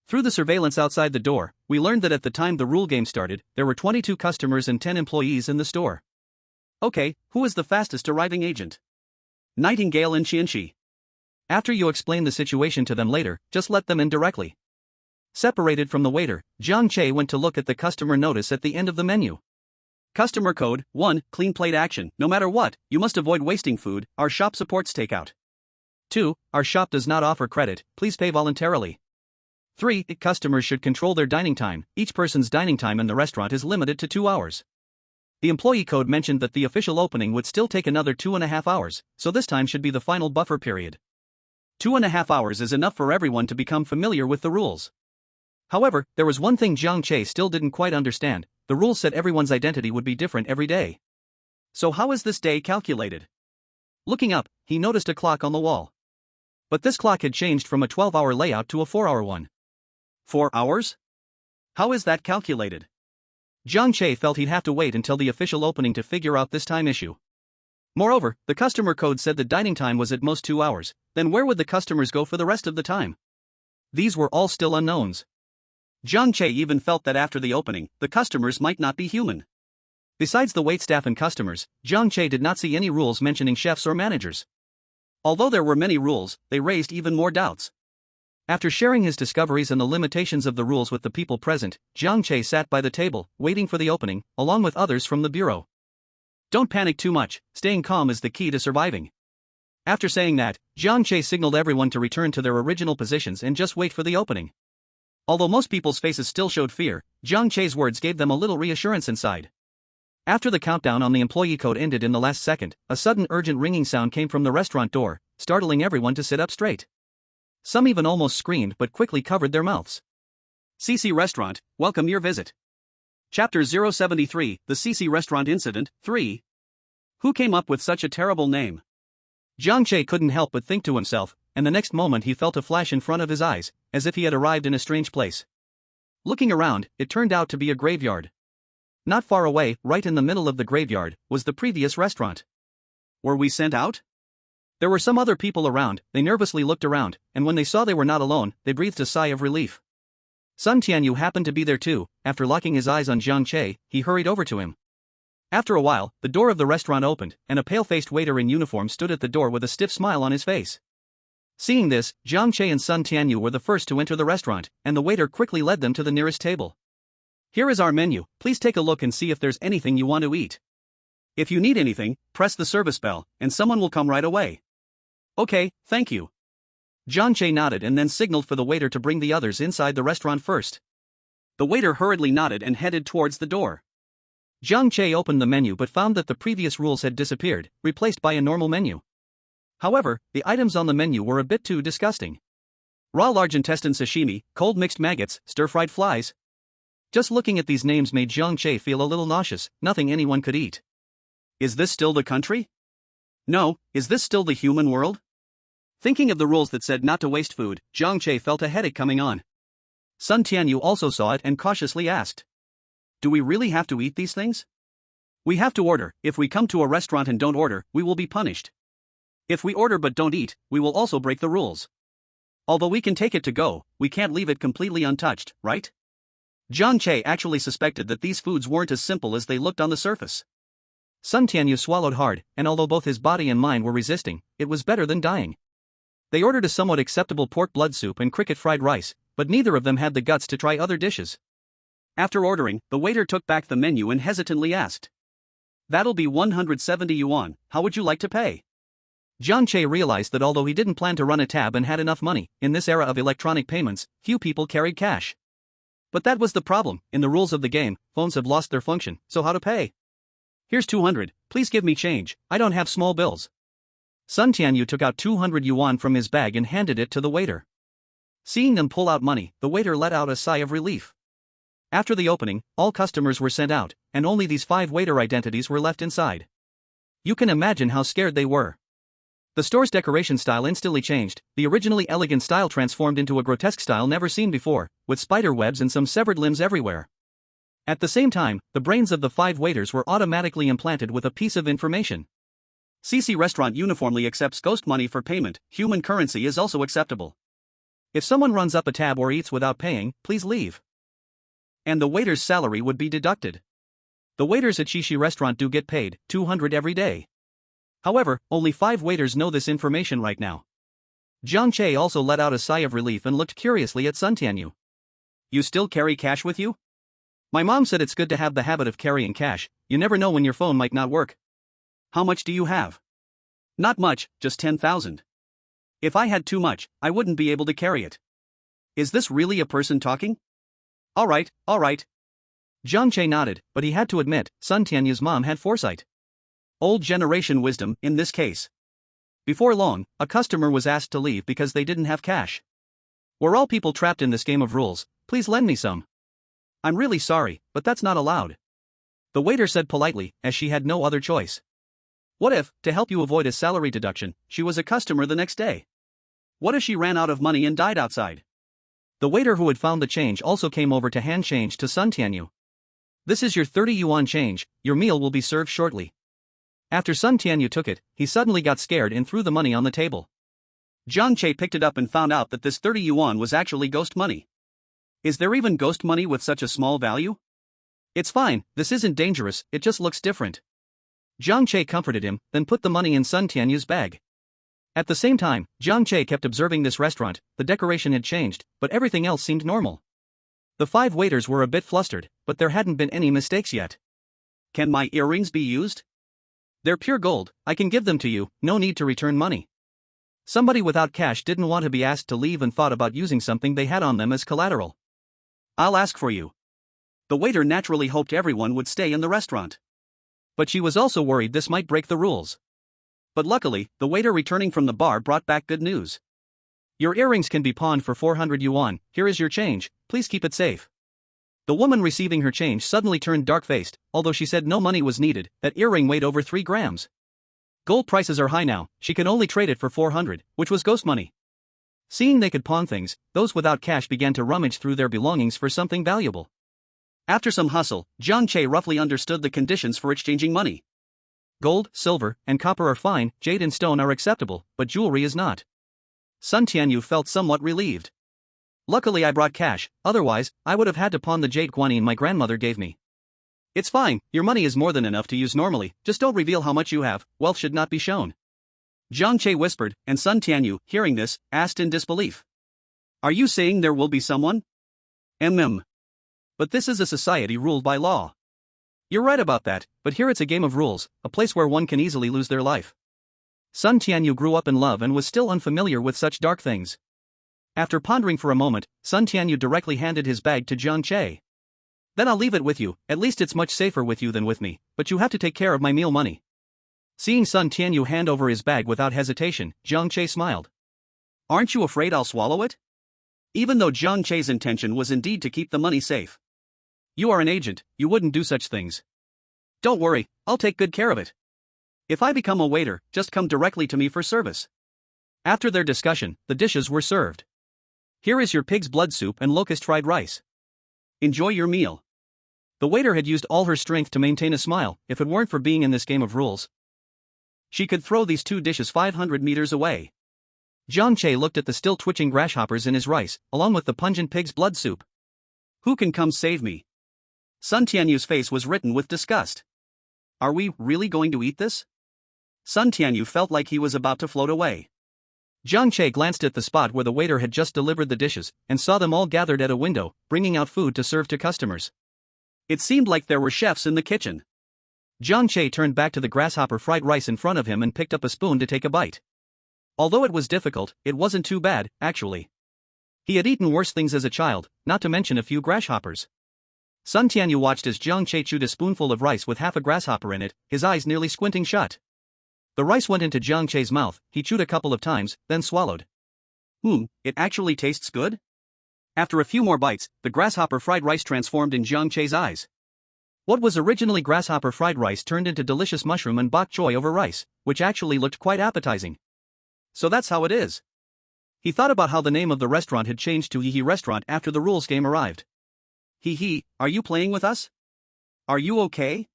Through the surveillance outside the door, we learned that at the time the rule game started, there were 22 customers and 10 employees in the store. Okay, who is the fastest arriving agent? Nightingale and Qianxi. After you explain the situation to them later, just let them in directly. Separated from the waiter, Jiang Che went to look at the customer notice at the end of the menu. Customer code 1, clean plate action. No matter what, you must avoid wasting food. Our shop supports takeout. 2. Our shop does not offer credit, please pay voluntarily. 3. Customers should control their dining time. Each person's dining time in the restaurant is limited to 2 hours. The employee code mentioned that the official opening would still take another 2.5 hours, so this time should be the final buffer period. 2.5 hours is enough for everyone to become familiar with the rules. However, there was one thing Jiang Che still didn't quite understand: the rules said everyone's identity would be different every day. So how is this day calculated? Looking up, he noticed a clock on the wall. But this clock had changed from a 12-hour layout to a 4-hour one. 4 hours? How is that calculated? Jiang Che felt he'd have to wait until the official opening to figure out this time issue. Moreover, the customer code said the dining time was at most 2 hours, then where would the customers go for the rest of the time? These were all still unknowns. Jiang Che even felt that after the opening, the customers might not be human. Besides the waitstaff and customers, Jiang Che did not see any rules mentioning chefs or managers. Although there were many rules, they raised even more doubts. After sharing his discoveries and the limitations of the rules with the people present, Jiang Che sat by the table, waiting for the opening, along with others from the bureau. Don't panic too much, staying calm is the key to surviving. After saying that, Jiang Che signaled everyone to return to their original positions and just wait for the opening. Although most people's faces still showed fear, Jiang Che's words gave them a little reassurance inside. After the countdown on the employee code ended in the last second, a sudden urgent ringing sound came from the restaurant door, startling everyone to sit up straight. Some even almost screamed but quickly covered their mouths. CC Restaurant, welcome your visit. Chapter 073, The CC Restaurant Incident, 3. Who came up with such a terrible name? Jiang Che couldn't help but think to himself, and the next moment he felt a flash in front of his eyes, as if he had arrived in a strange place. Looking around, it turned out to be a graveyard. Not far away, right in the middle of the graveyard, was the previous restaurant. Were we sent out? There were some other people around. They nervously looked around, and when they saw they were not alone, they breathed a sigh of relief. Sun Tianyu happened to be there too. After locking his eyes on Jiang Che, he hurried over to him. After a while, the door of the restaurant opened, and a pale-faced waiter in uniform stood at the door with a stiff smile on his face. Seeing this, Jiang Che and Sun Tianyu were the first to enter the restaurant, and the waiter quickly led them to the nearest table. Here is our menu, please take a look and see if there's anything you want to eat. If you need anything, press the service bell, and someone will come right away. Okay, thank you. Jiang Che nodded and then signaled for the waiter to bring the others inside the restaurant first. The waiter hurriedly nodded and headed towards the door. Jiang Che opened the menu but found that the previous rules had disappeared, replaced by a normal menu. However, the items on the menu were a bit too disgusting. Raw large intestine sashimi, cold mixed maggots, stir-fried flies. Just looking at these names made Jiang Che feel a little nauseous, nothing anyone could eat. Is this still the country? No, is this still the human world? Thinking of the rules that said not to waste food, Jiang Che felt a headache coming on. Sun Tianyu also saw it and cautiously asked, do we really have to eat these things? We have to order. If we come to a restaurant and don't order, we will be punished. If we order but don't eat, we will also break the rules. Although we can take it to go, we can't leave it completely untouched, right? Jiang Che actually suspected that these foods weren't as simple as they looked on the surface. Sun Tianyu swallowed hard, and although both his body and mind were resisting, it was better than dying. They ordered a somewhat acceptable pork blood soup and cricket fried rice, but neither of them had the guts to try other dishes. After ordering, the waiter took back the menu and hesitantly asked, that'll be 170 yuan, how would you like to pay? Jiang Che realized that although he didn't plan to run a tab and had enough money, in this era of electronic payments, few people carried cash. But that was the problem. In the rules of the game, phones have lost their function, so how to pay? Here's 200, please give me change, I don't have small bills. Sun Tianyu took out 200 yuan from his bag and handed it to the waiter. Seeing them pull out money, the waiter let out a sigh of relief. After the opening, all customers were sent out, and only these 5 waiter identities were left inside. You can imagine how scared they were. The store's decoration style instantly changed. The originally elegant style transformed into a grotesque style never seen before, with spider webs and some severed limbs everywhere. At the same time, the brains of the 5 waiters were automatically implanted with a piece of information. CC Restaurant uniformly accepts ghost money for payment. Human currency is also acceptable. If someone runs up a tab or eats without paying, please leave. And the waiter's salary would be deducted. The waiters at Shishi Restaurant do get paid 200 every day. However, only 5 waiters know this information right now. Jiang Che also let out a sigh of relief and looked curiously at Sun Tianyu. You still carry cash with you? My mom said it's good to have the habit of carrying cash, you never know when your phone might not work. How much do you have? Not much, just 10,000. If I had too much, I wouldn't be able to carry it. Is this really a person talking? Alright. Jiang Che nodded, but he had to admit, Sun Tianyu's mom had foresight. Old generation wisdom, in this case. Before long, a customer was asked to leave because they didn't have cash. We're all people trapped in this game of rules, please lend me some. I'm really sorry, but that's not allowed. The waiter said politely, as she had no other choice. What if, to help you avoid a salary deduction, she was a customer the next day? What if she ran out of money and died outside? The waiter who had found the change also came over to hand change to Sun Tianyu. This is your 30 yuan change, your meal will be served shortly. After Sun Tianyu took it, he suddenly got scared and threw the money on the table. Jiang Che picked it up and found out that this 30 yuan was actually ghost money. Is there even ghost money with such a small value? It's fine, this isn't dangerous, it just looks different. Jiang Che comforted him, then put the money in Sun Tianyu's bag. At the same time, Jiang Che kept observing this restaurant, the decoration had changed, but everything else seemed normal. The 5 waiters were a bit flustered, but there hadn't been any mistakes yet. Can my earrings be used? They're pure gold, I can give them to you, no need to return money. Somebody without cash didn't want to be asked to leave and thought about using something they had on them as collateral. I'll ask for you. The waiter naturally hoped everyone would stay in the restaurant. But she was also worried this might break the rules. But luckily, the waiter returning from the bar brought back good news. Your earrings can be pawned for 400 yuan, here is your change, please keep it safe. The woman receiving her change suddenly turned dark-faced, although she said no money was needed, that earring weighed over 3 grams. Gold prices are high now, she could only trade it for 400, which was ghost money. Seeing they could pawn things, those without cash began to rummage through their belongings for something valuable. After some hustle, Jiang Che roughly understood the conditions for exchanging money. Gold, silver, and copper are fine, jade and stone are acceptable, but jewelry is not. Sun Tianyu felt somewhat relieved. Luckily I brought cash, otherwise, I would have had to pawn the jade guanyin my grandmother gave me. It's fine, your money is more than enough to use normally, just don't reveal how much you have, wealth should not be shown. Jiang Che whispered, and Sun Tianyu, hearing this, asked in disbelief. Are you saying there will be someone? But this is a society ruled by law. You're right about that, but here it's a game of rules, a place where one can easily lose their life. Sun Tianyu grew up in love and was still unfamiliar with such dark things. After pondering for a moment, Sun Tianyu directly handed his bag to Jiang Che. Then I'll leave it with you, at least it's much safer with you than with me, but you have to take care of my meal money. Seeing Sun Tianyu hand over his bag without hesitation, Jiang Che smiled. Aren't you afraid I'll swallow it? Even though Jiang Che's intention was indeed to keep the money safe. You are an agent, you wouldn't do such things. Don't worry, I'll take good care of it. If I become a waiter, just come directly to me for service. After their discussion, the dishes were served. Here is your pig's blood soup and locust fried rice. Enjoy your meal. The waiter had used all her strength to maintain a smile, if it weren't for being in this game of rules. She could throw these 2 dishes 500 meters away. Jiang Che looked at the still twitching grasshoppers in his rice, along with the pungent pig's blood soup. Who can come save me? Sun Tianyu's face was written with disgust. Are we really going to eat this? Sun Tianyu felt like he was about to float away. Jiang Che glanced at the spot where the waiter had just delivered the dishes, and saw them all gathered at a window, bringing out food to serve to customers. It seemed like there were chefs in the kitchen. Jiang Che turned back to the grasshopper fried rice in front of him and picked up a spoon to take a bite. Although it was difficult, it wasn't too bad, actually. He had eaten worse things as a child, not to mention a few grasshoppers. Sun Tianyu watched as Jiang Che chewed a spoonful of rice with half a grasshopper in it, his eyes nearly squinting shut. The rice went into Jiang Che's mouth, he chewed a couple of times, then swallowed. It actually tastes good? After a few more bites, the grasshopper fried rice transformed in Jiang Che's eyes. What was originally grasshopper fried rice turned into delicious mushroom and bok choy over rice, which actually looked quite appetizing. So that's how it is. He thought about how the name of the restaurant had changed to Hee Hee Restaurant after the rules game arrived. Hee Hee, are you playing with us? Are you okay?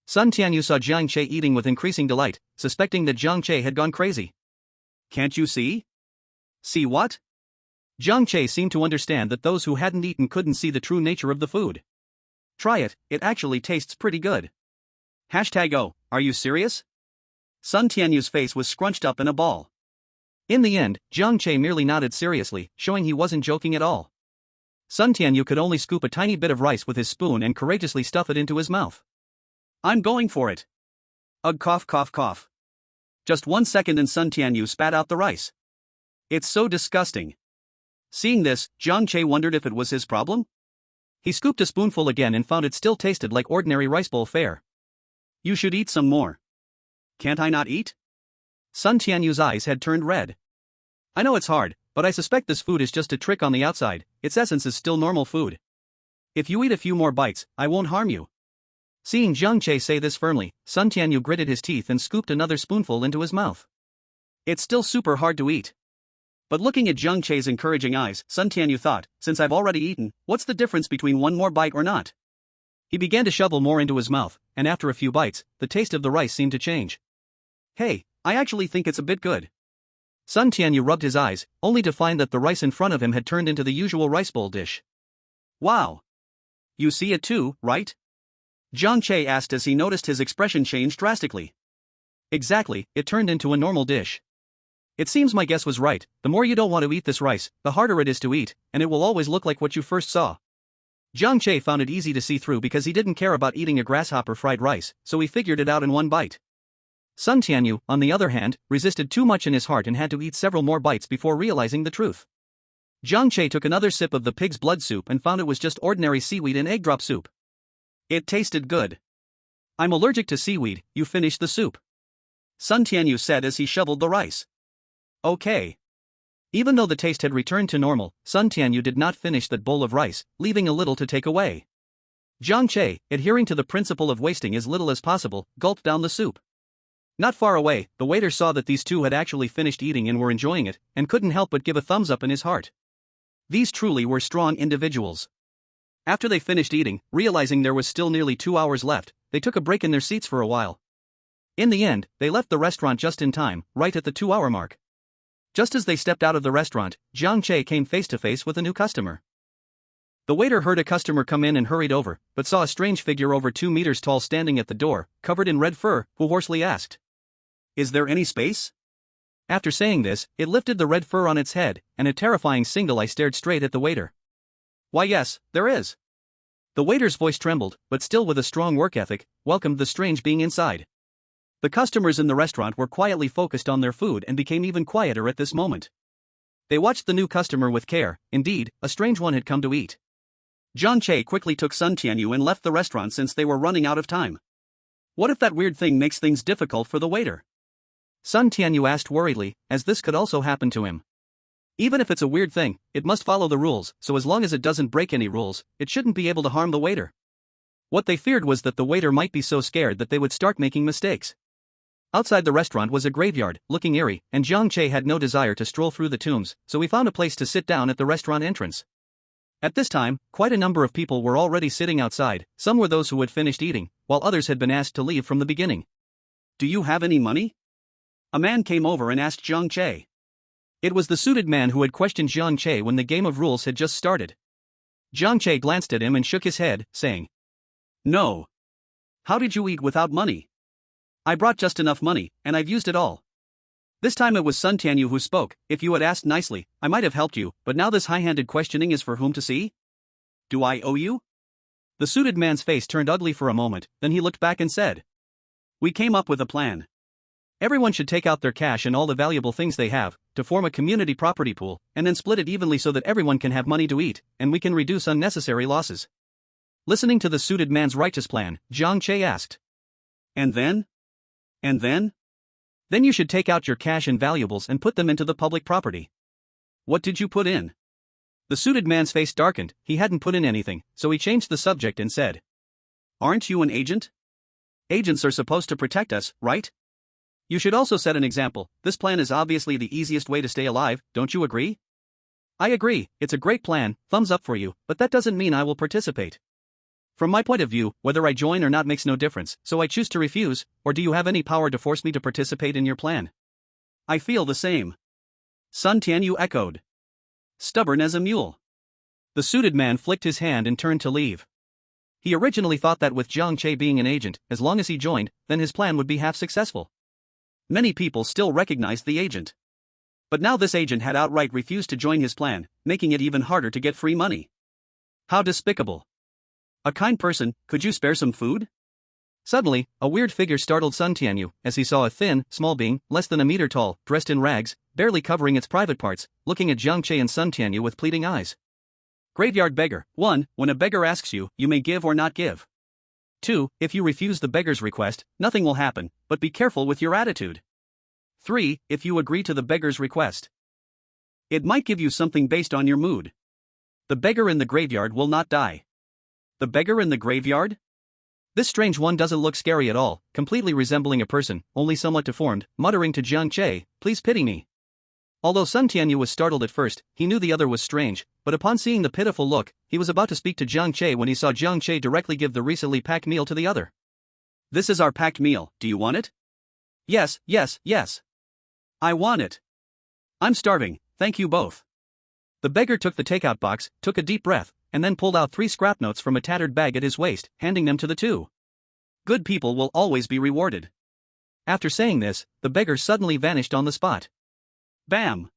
Sun Tianyu saw Jiang Che eating with increasing delight, suspecting that Jiang Che had gone crazy. Can't you see? See what? Jiang Che seemed to understand that those who hadn't eaten couldn't see the true nature of the food. Try it actually tastes pretty good. #Oh, are you serious? Sun Tianyu's face was scrunched up in a ball. In the end, Jiang Che merely nodded seriously, showing he wasn't joking at all. Sun Tianyu could only scoop a tiny bit of rice with his spoon and courageously stuff it into his mouth. I'm going for it. Ugh, cough, cough, cough. Just 1 second and Sun Tianyu spat out the rice. It's so disgusting. Seeing this, Jiang Che wondered if it was his problem. He scooped a spoonful again and found it still tasted like ordinary rice bowl fare. You should eat some more. Can't I not eat? Sun Tianyu's eyes had turned red. I know it's hard, but I suspect this food is just a trick on the outside. Its essence is still normal food. If you eat a few more bites, I won't harm you. Seeing Jiang Che say this firmly, Sun Tianyu gritted his teeth and scooped another spoonful into his mouth. It's still super hard to eat. But looking at Jiang Che's encouraging eyes, Sun Tianyu thought, since I've already eaten, what's the difference between one more bite or not? He began to shovel more into his mouth, and after a few bites, the taste of the rice seemed to change. Hey, I actually think it's a bit good. Sun Tianyu rubbed his eyes, only to find that the rice in front of him had turned into the usual rice bowl dish. Wow. You see it too, right? Jiang Che asked as he noticed his expression change drastically. Exactly, it turned into a normal dish. It seems my guess was right. The more you don't want to eat this rice, the harder it is to eat, and it will always look like what you first saw. Jiang Che found it easy to see through because he didn't care about eating a grasshopper fried rice, so he figured it out in one bite. Sun Tianyu, on the other hand, resisted too much in his heart and had to eat several more bites before realizing the truth. Jiang Che took another sip of the pig's blood soup and found it was just ordinary seaweed and egg drop soup. It tasted good. I'm allergic to seaweed. You finish the soup, Sun Tianyu said as he shoveled the rice. Okay. Even though the taste had returned to normal, Sun Tianyu did not finish that bowl of rice, leaving a little to take away. Jiang Che, adhering to the principle of wasting as little as possible, gulped down the soup. Not far away, the waiter saw that these two had actually finished eating and were enjoying it, and couldn't help but give a thumbs up in his heart. These truly were strong individuals. After they finished eating, realizing there was still nearly 2 hours left, they took a break in their seats for a while. In the end, they left the restaurant just in time, right at the 2-hour mark. Just as they stepped out of the restaurant, Jiang Che came face to face with a new customer. The waiter heard a customer come in and hurried over, but saw a strange figure over 2 meters tall standing at the door, covered in red fur, who hoarsely asked, "Is there any space?" After saying this, it lifted the red fur on its head, and a terrifying single eye stared straight at the waiter. "Why yes, there is." The waiter's voice trembled, but still with a strong work ethic, welcomed the strange being inside. The customers in the restaurant were quietly focused on their food and became even quieter at this moment. They watched the new customer with care. Indeed, a strange one had come to eat. Jiang Che quickly took Sun Tianyu and left the restaurant since they were running out of time. What if that weird thing makes things difficult for the waiter? Sun Tianyu asked worriedly, as this could also happen to him. Even if it's a weird thing, it must follow the rules, so as long as it doesn't break any rules, it shouldn't be able to harm the waiter. What they feared was that the waiter might be so scared that they would start making mistakes. Outside the restaurant was a graveyard, looking eerie, and Jiang Che had no desire to stroll through the tombs, so he found a place to sit down at the restaurant entrance. At this time, quite a number of people were already sitting outside. Some were those who had finished eating, while others had been asked to leave from the beginning. "Do you have any money?" A man came over and asked Jiang Che. It was the suited man who had questioned Jiang Che when the game of rules had just started. Jiang Che glanced at him and shook his head, saying, "No. How did you eat without money?" "I brought just enough money, and I've used it all." This time it was Sun Tianyu who spoke. "If you had asked nicely, I might have helped you, but now this high-handed questioning is for whom to see? Do I owe you?" The suited man's face turned ugly for a moment, then he looked back and said, "We came up with a plan. Everyone should take out their cash and all the valuable things they have, to form a community property pool, and then split it evenly so that everyone can have money to eat, and we can reduce unnecessary losses." Listening to the suited man's righteous plan, Jiang Che asked, "And then? And then?" "Then you should take out your cash and valuables and put them into the public property." "What did you put in?" The suited man's face darkened. He hadn't put in anything, so he changed the subject and said, "Aren't you an agent? Agents are supposed to protect us, right? You should also set an example. This plan is obviously the easiest way to stay alive, don't you agree?" "I agree, it's a great plan, thumbs up for you, but that doesn't mean I will participate. From my point of view, whether I join or not makes no difference, so I choose to refuse. Or do you have any power to force me to participate in your plan?" "I feel the same," Sun Tianyu echoed. "Stubborn as a mule." The suited man flicked his hand and turned to leave. He originally thought that with Jiang Che being an agent, as long as he joined, then his plan would be half successful. Many people still recognized the agent. But now this agent had outright refused to join his plan, making it even harder to get free money. How despicable. A kind person, could you spare some food? Suddenly, a weird figure startled Sun Tianyu as he saw a thin, small being, less than a meter tall, dressed in rags, barely covering its private parts, looking at Jiang Che and Sun Tianyu with pleading eyes. Graveyard beggar. 1. When a beggar asks you, you may give or not give. 2. If you refuse the beggar's request, nothing will happen, but be careful with your attitude. 3. If you agree to the beggar's request, it might give you something based on your mood. The beggar in the graveyard will not die. The beggar in the graveyard? This strange one doesn't look scary at all, completely resembling a person, only somewhat deformed, muttering to Jiang Che, "Please pity me." Although Sun Tianyu was startled at first, he knew the other was strange, but upon seeing the pitiful look, he was about to speak to Jiang Che when he saw Jiang Che directly give the recently packed meal to the other. This is our packed meal, do you want it? Yes, yes, yes. I want it. I'm starving, thank you both. The beggar took the takeout box, took a deep breath, and then pulled out 3 scrap notes from a tattered bag at his waist, handing them to the two. Good people will always be rewarded. After saying this, the beggar suddenly vanished on the spot. Bam!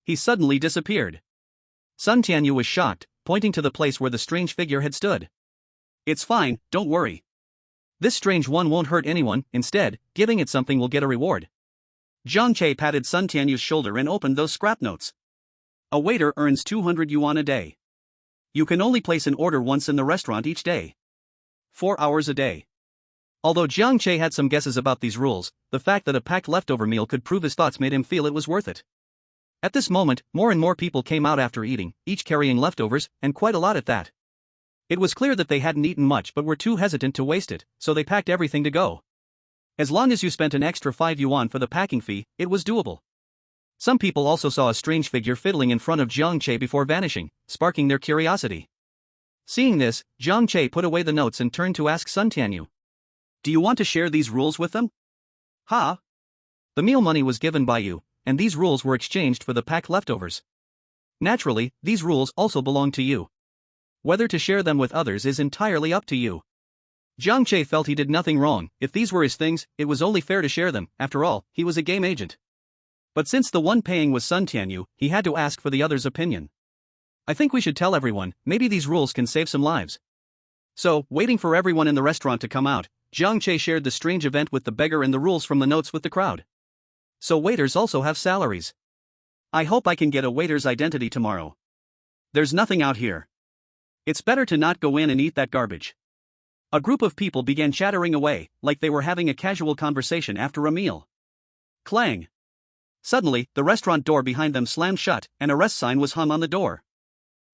He suddenly disappeared. Sun Tianyu was shocked, pointing to the place where the strange figure had stood. It's fine, don't worry. This strange one won't hurt anyone, instead, giving it something will get a reward. Jiang Che patted Sun Tianyu's shoulder and opened those scrap notes. A waiter earns 200 yuan a day. You can only place an order once in the restaurant each day. 4 hours a day. Although Jiang Che had some guesses about these rules, the fact that a packed leftover meal could prove his thoughts made him feel it was worth it. At this moment, more and more people came out after eating, each carrying leftovers, and quite a lot at that. It was clear that they hadn't eaten much but were too hesitant to waste it, so they packed everything to go. As long as you spent an extra 5 yuan for the packing fee, it was doable. Some people also saw a strange figure fiddling in front of Jiang Che before vanishing, sparking their curiosity. Seeing this, Jiang Che put away the notes and turned to ask Sun Tianyu. Do you want to share these rules with them? Huh? The meal money was given by you, and these rules were exchanged for the packed leftovers. Naturally, these rules also belong to you. Whether to share them with others is entirely up to you. Jiang Che felt he did nothing wrong. If these were his things, it was only fair to share them. After all, he was a game agent. But since the one paying was Sun Tianyu, he had to ask for the other's opinion. I think we should tell everyone, maybe these rules can save some lives. So, waiting for everyone in the restaurant to come out, Jiang Che shared the strange event with the beggar and the rules from the notes with the crowd. So waiters also have salaries. I hope I can get a waiter's identity tomorrow. There's nothing out here. It's better to not go in and eat that garbage. A group of people began chattering away, like they were having a casual conversation after a meal. Clang! Suddenly, the restaurant door behind them slammed shut, and an arrest sign was hung on the door.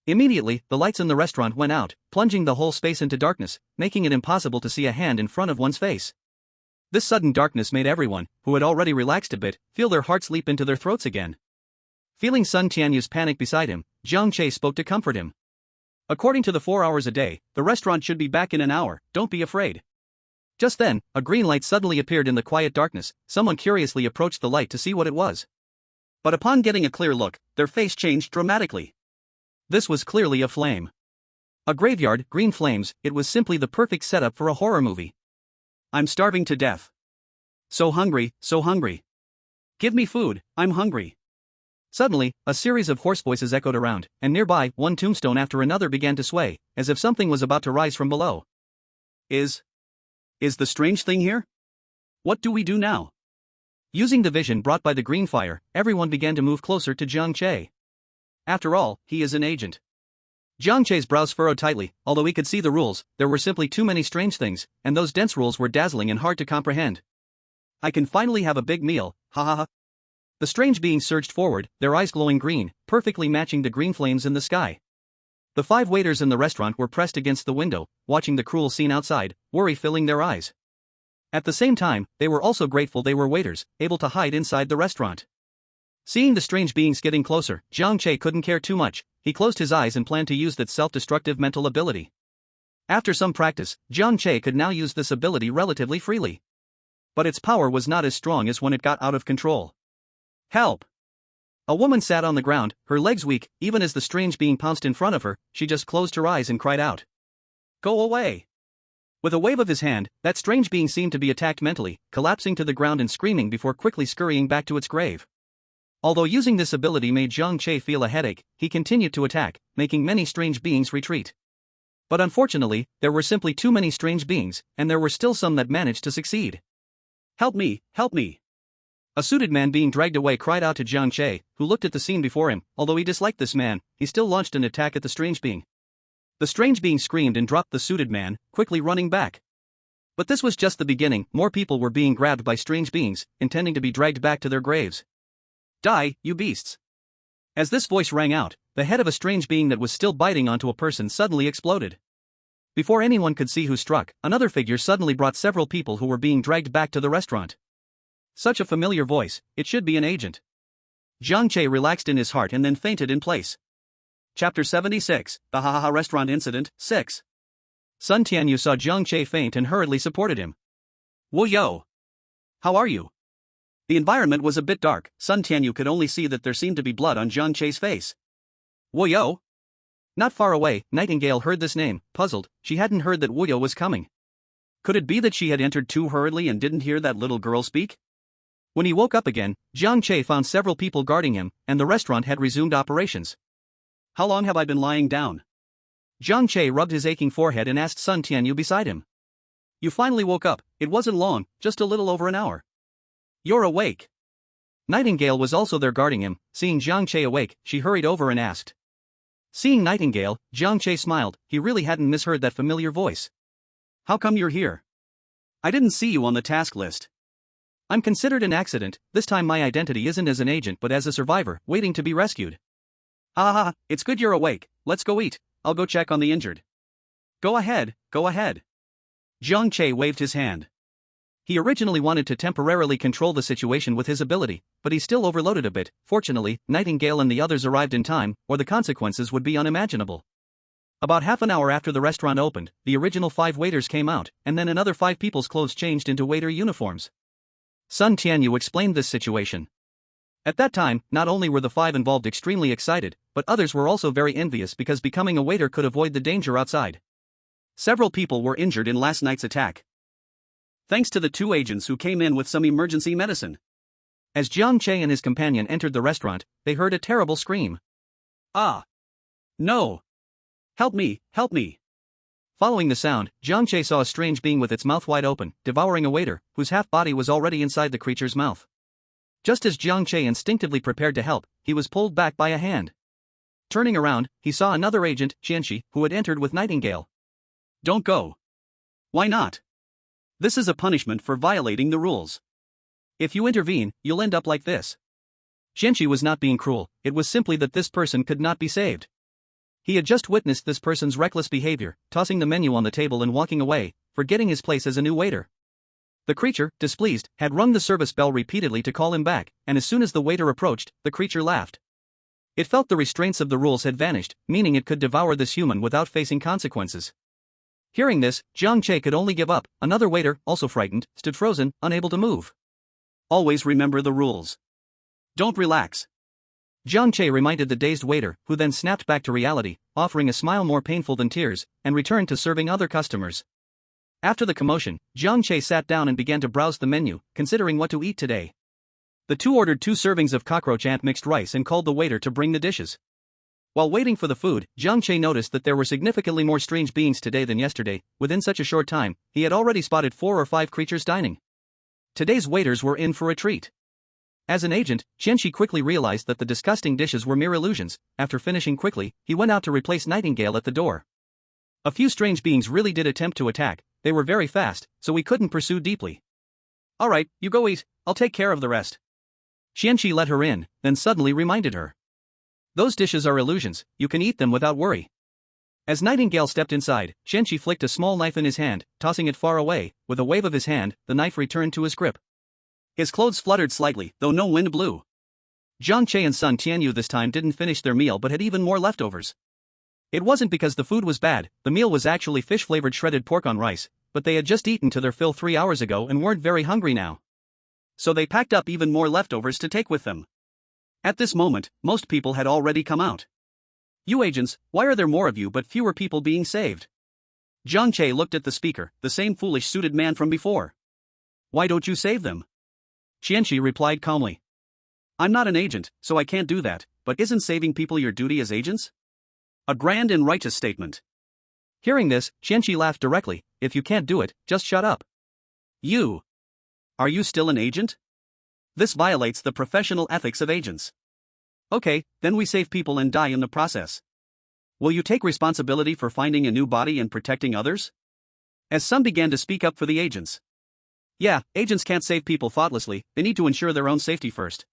Immediately, the lights in the restaurant went out, plunging the whole space into darkness, making it impossible to see a hand in front of one's face. This sudden darkness made everyone, who had already relaxed a bit, feel their hearts leap into their throats again. Feeling Sun Tianyu's panic beside him, Jiang Che spoke to comfort him. According to the 4 hours a day, the restaurant should be back in an hour, don't be afraid. Just then, a green light suddenly appeared in the quiet darkness. Someone curiously approached the light to see what it was. But upon getting a clear look, their face changed dramatically. This was clearly a flame. A graveyard, green flames, it was simply the perfect setup for a horror movie. I'm starving to death. So hungry, so hungry. Give me food, I'm hungry. Suddenly, a series of hoarse voices echoed around, and nearby, one tombstone after another began to sway, as if something was about to rise from below. Is the strange thing here? What do we do now? Using the vision brought by the green fire, everyone began to move closer to Jiang Che. After all, he is an agent. Jiang Che's brows furrowed tightly. Although he could see the rules, there were simply too many strange things, and those dense rules were dazzling and hard to comprehend. I can finally have a big meal, ha ha ha. The strange beings surged forward, their eyes glowing green, perfectly matching the green flames in the sky. The 5 waiters in the restaurant were pressed against the window, watching the cruel scene outside, worry filling their eyes. At the same time, they were also grateful they were waiters, able to hide inside the restaurant. Seeing the strange beings getting closer, Jiang Che couldn't care too much. He closed his eyes and planned to use that self-destructive mental ability. After some practice, Jiang Che could now use this ability relatively freely. But its power was not as strong as when it got out of control. Help! A woman sat on the ground, her legs weak. Even as the strange being pounced in front of her, she just closed her eyes and cried out. Go away! With a wave of his hand, that strange being seemed to be attacked mentally, collapsing to the ground and screaming before quickly scurrying back to its grave. Although using this ability made Jiang Che feel a headache, he continued to attack, making many strange beings retreat. But unfortunately, there were simply too many strange beings, and there were still some that managed to succeed. Help me, help me! A suited man being dragged away cried out to Jiang Che, who looked at the scene before him. Although he disliked this man, he still launched an attack at the strange being. The strange being screamed and dropped the suited man, quickly running back. But this was just the beginning. More people were being grabbed by strange beings, intending to be dragged back to their graves. Die, you beasts! As this voice rang out, the head of a strange being that was still biting onto a person suddenly exploded. Before anyone could see who struck, another figure suddenly brought several people who were being dragged back to the restaurant. Such a familiar voice, it should be an agent. Jiang Che relaxed in his heart and then fainted in place. Chapter 76, The Ha Restaurant Incident, 6. Sun Tianyu saw Jiang Che faint and hurriedly supported him. Wo yo! How are you? The environment was a bit dark. Sun Tianyu could only see that there seemed to be blood on Jiang Che's face. Wo yo? Not far away, Nightingale heard this name. Puzzled, she hadn't heard that Wo yo was coming. Could it be that she had entered too hurriedly and didn't hear that little girl speak? When he woke up again, Jiang Che found several people guarding him, and the restaurant had resumed operations. How long have I been lying down? Jiang Che rubbed his aching forehead and asked Sun Tianyu beside him. You finally woke up. It wasn't long, just a little over an hour. You're awake. Nightingale was also there guarding him. Seeing Jiang Che awake, she hurried over and asked. Seeing Nightingale, Jiang Che smiled. He really hadn't misheard that familiar voice. How come you're here? I didn't see you on the task list. I'm considered an accident. This time my identity isn't as an agent but as a survivor, waiting to be rescued. Ah, it's good you're awake. Let's go eat. I'll go check on the injured. Go ahead, go ahead. Jiang Che waved his hand. He originally wanted to temporarily control the situation with his ability, but he still overloaded a bit. Fortunately, Nightingale and the others arrived in time, or the consequences would be unimaginable. About half an hour after the restaurant opened, the original 5 waiters came out, and then another 5 people's clothes changed into waiter uniforms. Sun Tianyu explained this situation. At that time, not only were the 5 involved extremely excited, but others were also very envious because becoming a waiter could avoid the danger outside. Several people were injured in last night's attack, thanks to the 2 agents who came in with some emergency medicine. As Jiang Che and his companion entered the restaurant, they heard a terrible scream. Ah! No! Help me, help me! Following the sound, Jiang Che saw a strange being with its mouth wide open, devouring a waiter, whose half-body was already inside the creature's mouth. Just as Jiang Che instinctively prepared to help, he was pulled back by a hand. Turning around, he saw another agent, Qianxi, who had entered with Nightingale. Don't go. Why not? This is a punishment for violating the rules. If you intervene, you'll end up like this. Qianxi was not being cruel, it was simply that this person could not be saved. He had just witnessed this person's reckless behavior, tossing the menu on the table and walking away, forgetting his place as a new waiter. The creature, displeased, had rung the service bell repeatedly to call him back, and as soon as the waiter approached, the creature laughed. It felt the restraints of the rules had vanished, meaning it could devour this human without facing consequences. Hearing this, Jiang Che could only give up. Another waiter, also frightened, stood frozen, unable to move. Always remember the rules. Don't relax. Jiang Che reminded the dazed waiter, who then snapped back to reality, offering a smile more painful than tears, and returned to serving other customers. After the commotion, Jiang Che sat down and began to browse the menu, considering what to eat today. The 2 ordered 2 servings of cockroach ant mixed rice and called the waiter to bring the dishes. While waiting for the food, Jiang Che noticed that there were significantly more strange beings today than yesterday. Within such a short time, he had already spotted 4 or 5 creatures dining. Today's waiters were in for a treat. As an agent, Qianxi quickly realized that the disgusting dishes were mere illusions. After finishing quickly, he went out to replace Nightingale at the door. A few strange beings really did attempt to attack. They were very fast, so we couldn't pursue deeply. Alright, you go eat, I'll take care of the rest. Qianxi let her in, then suddenly reminded her. Those dishes are illusions, you can eat them without worry. As Nightingale stepped inside, Qianxi flicked a small knife in his hand, tossing it far away. With a wave of his hand, the knife returned to his grip. His clothes fluttered slightly, though no wind blew. Jiang Che and Sun Tianyu this time didn't finish their meal but had even more leftovers. It wasn't because the food was bad, the meal was actually fish-flavored shredded pork on rice, but they had just eaten to their fill 3 hours ago and weren't very hungry now. So they packed up even more leftovers to take with them. At this moment, most people had already come out. You agents, why are there more of you but fewer people being saved? Jiang Che looked at the speaker, the same foolish suited man from before. Why don't you save them? Qianxi replied calmly. I'm not an agent, so I can't do that, but isn't saving people your duty as agents? A grand and righteous statement. Hearing this, Jiang Che laughed directly. If you can't do it, just shut up. You. Are you still an agent? This violates the professional ethics of agents. Okay, then we save people and die in the process. Will you take responsibility for finding a new body and protecting others? As some began to speak up for the agents. Yeah, agents can't save people thoughtlessly, they need to ensure their own safety first.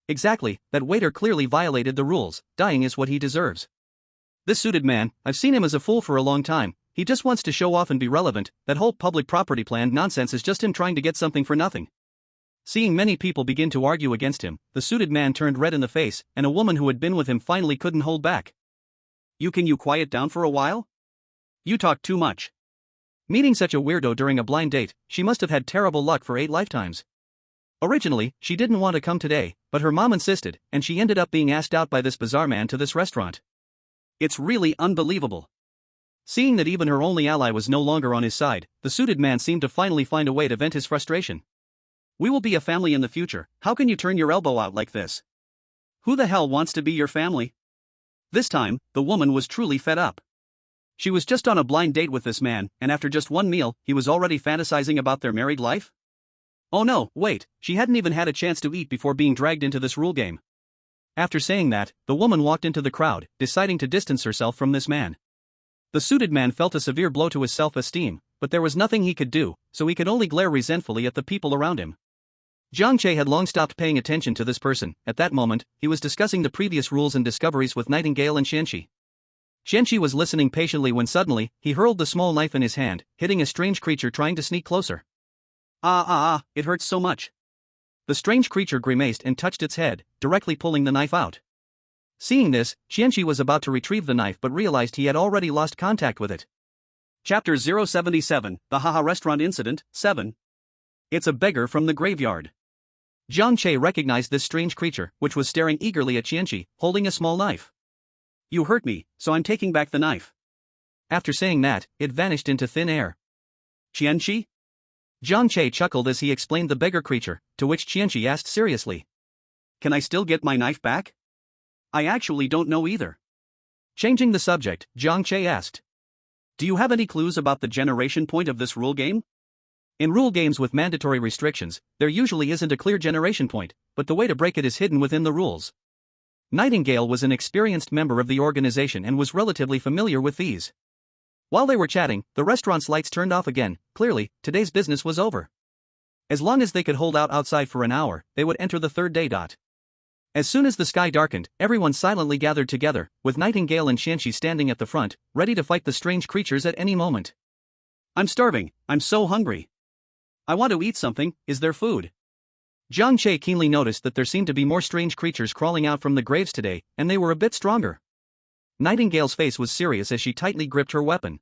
Exactly, that waiter clearly violated the rules, dying is what he deserves. This suited man, I've seen him as a fool for a long time, he just wants to show off and be relevant, that whole public property plan nonsense is just him trying to get something for nothing. Seeing many people begin to argue against him, the suited man turned red in the face, and a woman who had been with him finally couldn't hold back. Can you quiet down for a while? You talk too much. Meeting such a weirdo during a blind date, she must have had terrible luck for 8 lifetimes. Originally, she didn't want to come today, but her mom insisted, and she ended up being asked out by this bizarre man to this restaurant. It's really unbelievable. Seeing that even her only ally was no longer on his side, the suited man seemed to finally find a way to vent his frustration. We will be a family in the future, how can you turn your elbow out like this? Who the hell wants to be your family? This time, the woman was truly fed up. She was just on a blind date with this man, and after just one meal, he was already fantasizing about their married life? Oh no, wait, she hadn't even had a chance to eat before being dragged into this rule game. After saying that, the woman walked into the crowd, deciding to distance herself from this man. The suited man felt a severe blow to his self-esteem, but there was nothing he could do, so he could only glare resentfully at the people around him. Jiang Che had long stopped paying attention to this person. At that moment, he was discussing the previous rules and discoveries with Nightingale and Qingshan. Qingshan was listening patiently when suddenly, he hurled the small knife in his hand, hitting a strange creature trying to sneak closer. It hurts so much. The strange creature grimaced and touched its head, directly pulling the knife out. Seeing this, Qingshan was about to retrieve the knife but realized he had already lost contact with it. Chapter 077, The Haha Restaurant Incident, 7. It's a beggar from the graveyard. Jiang Che recognized this strange creature, which was staring eagerly at Qingshan, holding a small knife. You hurt me, so I'm taking back the knife. After saying that, it vanished into thin air. Qingshan? Jiang Che chuckled as he explained the beggar creature, to which Qingshan asked seriously. Can I still get my knife back? I actually don't know either. Changing the subject, Jiang Che asked. Do you have any clues about the generation point of this rule game? In rule games with mandatory restrictions, there usually isn't a clear generation point, but the way to break it is hidden within the rules. Nightingale was an experienced member of the organization and was relatively familiar with these. While they were chatting, the restaurant's lights turned off again. Clearly, today's business was over. As long as they could hold out outside for an hour, they would enter the third day. As soon as the sky darkened, everyone silently gathered together, with Nightingale and Qingshan standing at the front, ready to fight the strange creatures at any moment. I'm starving, I'm so hungry. I want to eat something, is there food? Jiang Che keenly noticed that there seemed to be more strange creatures crawling out from the graves today, and they were a bit stronger. Nightingale's face was serious as she tightly gripped her weapon.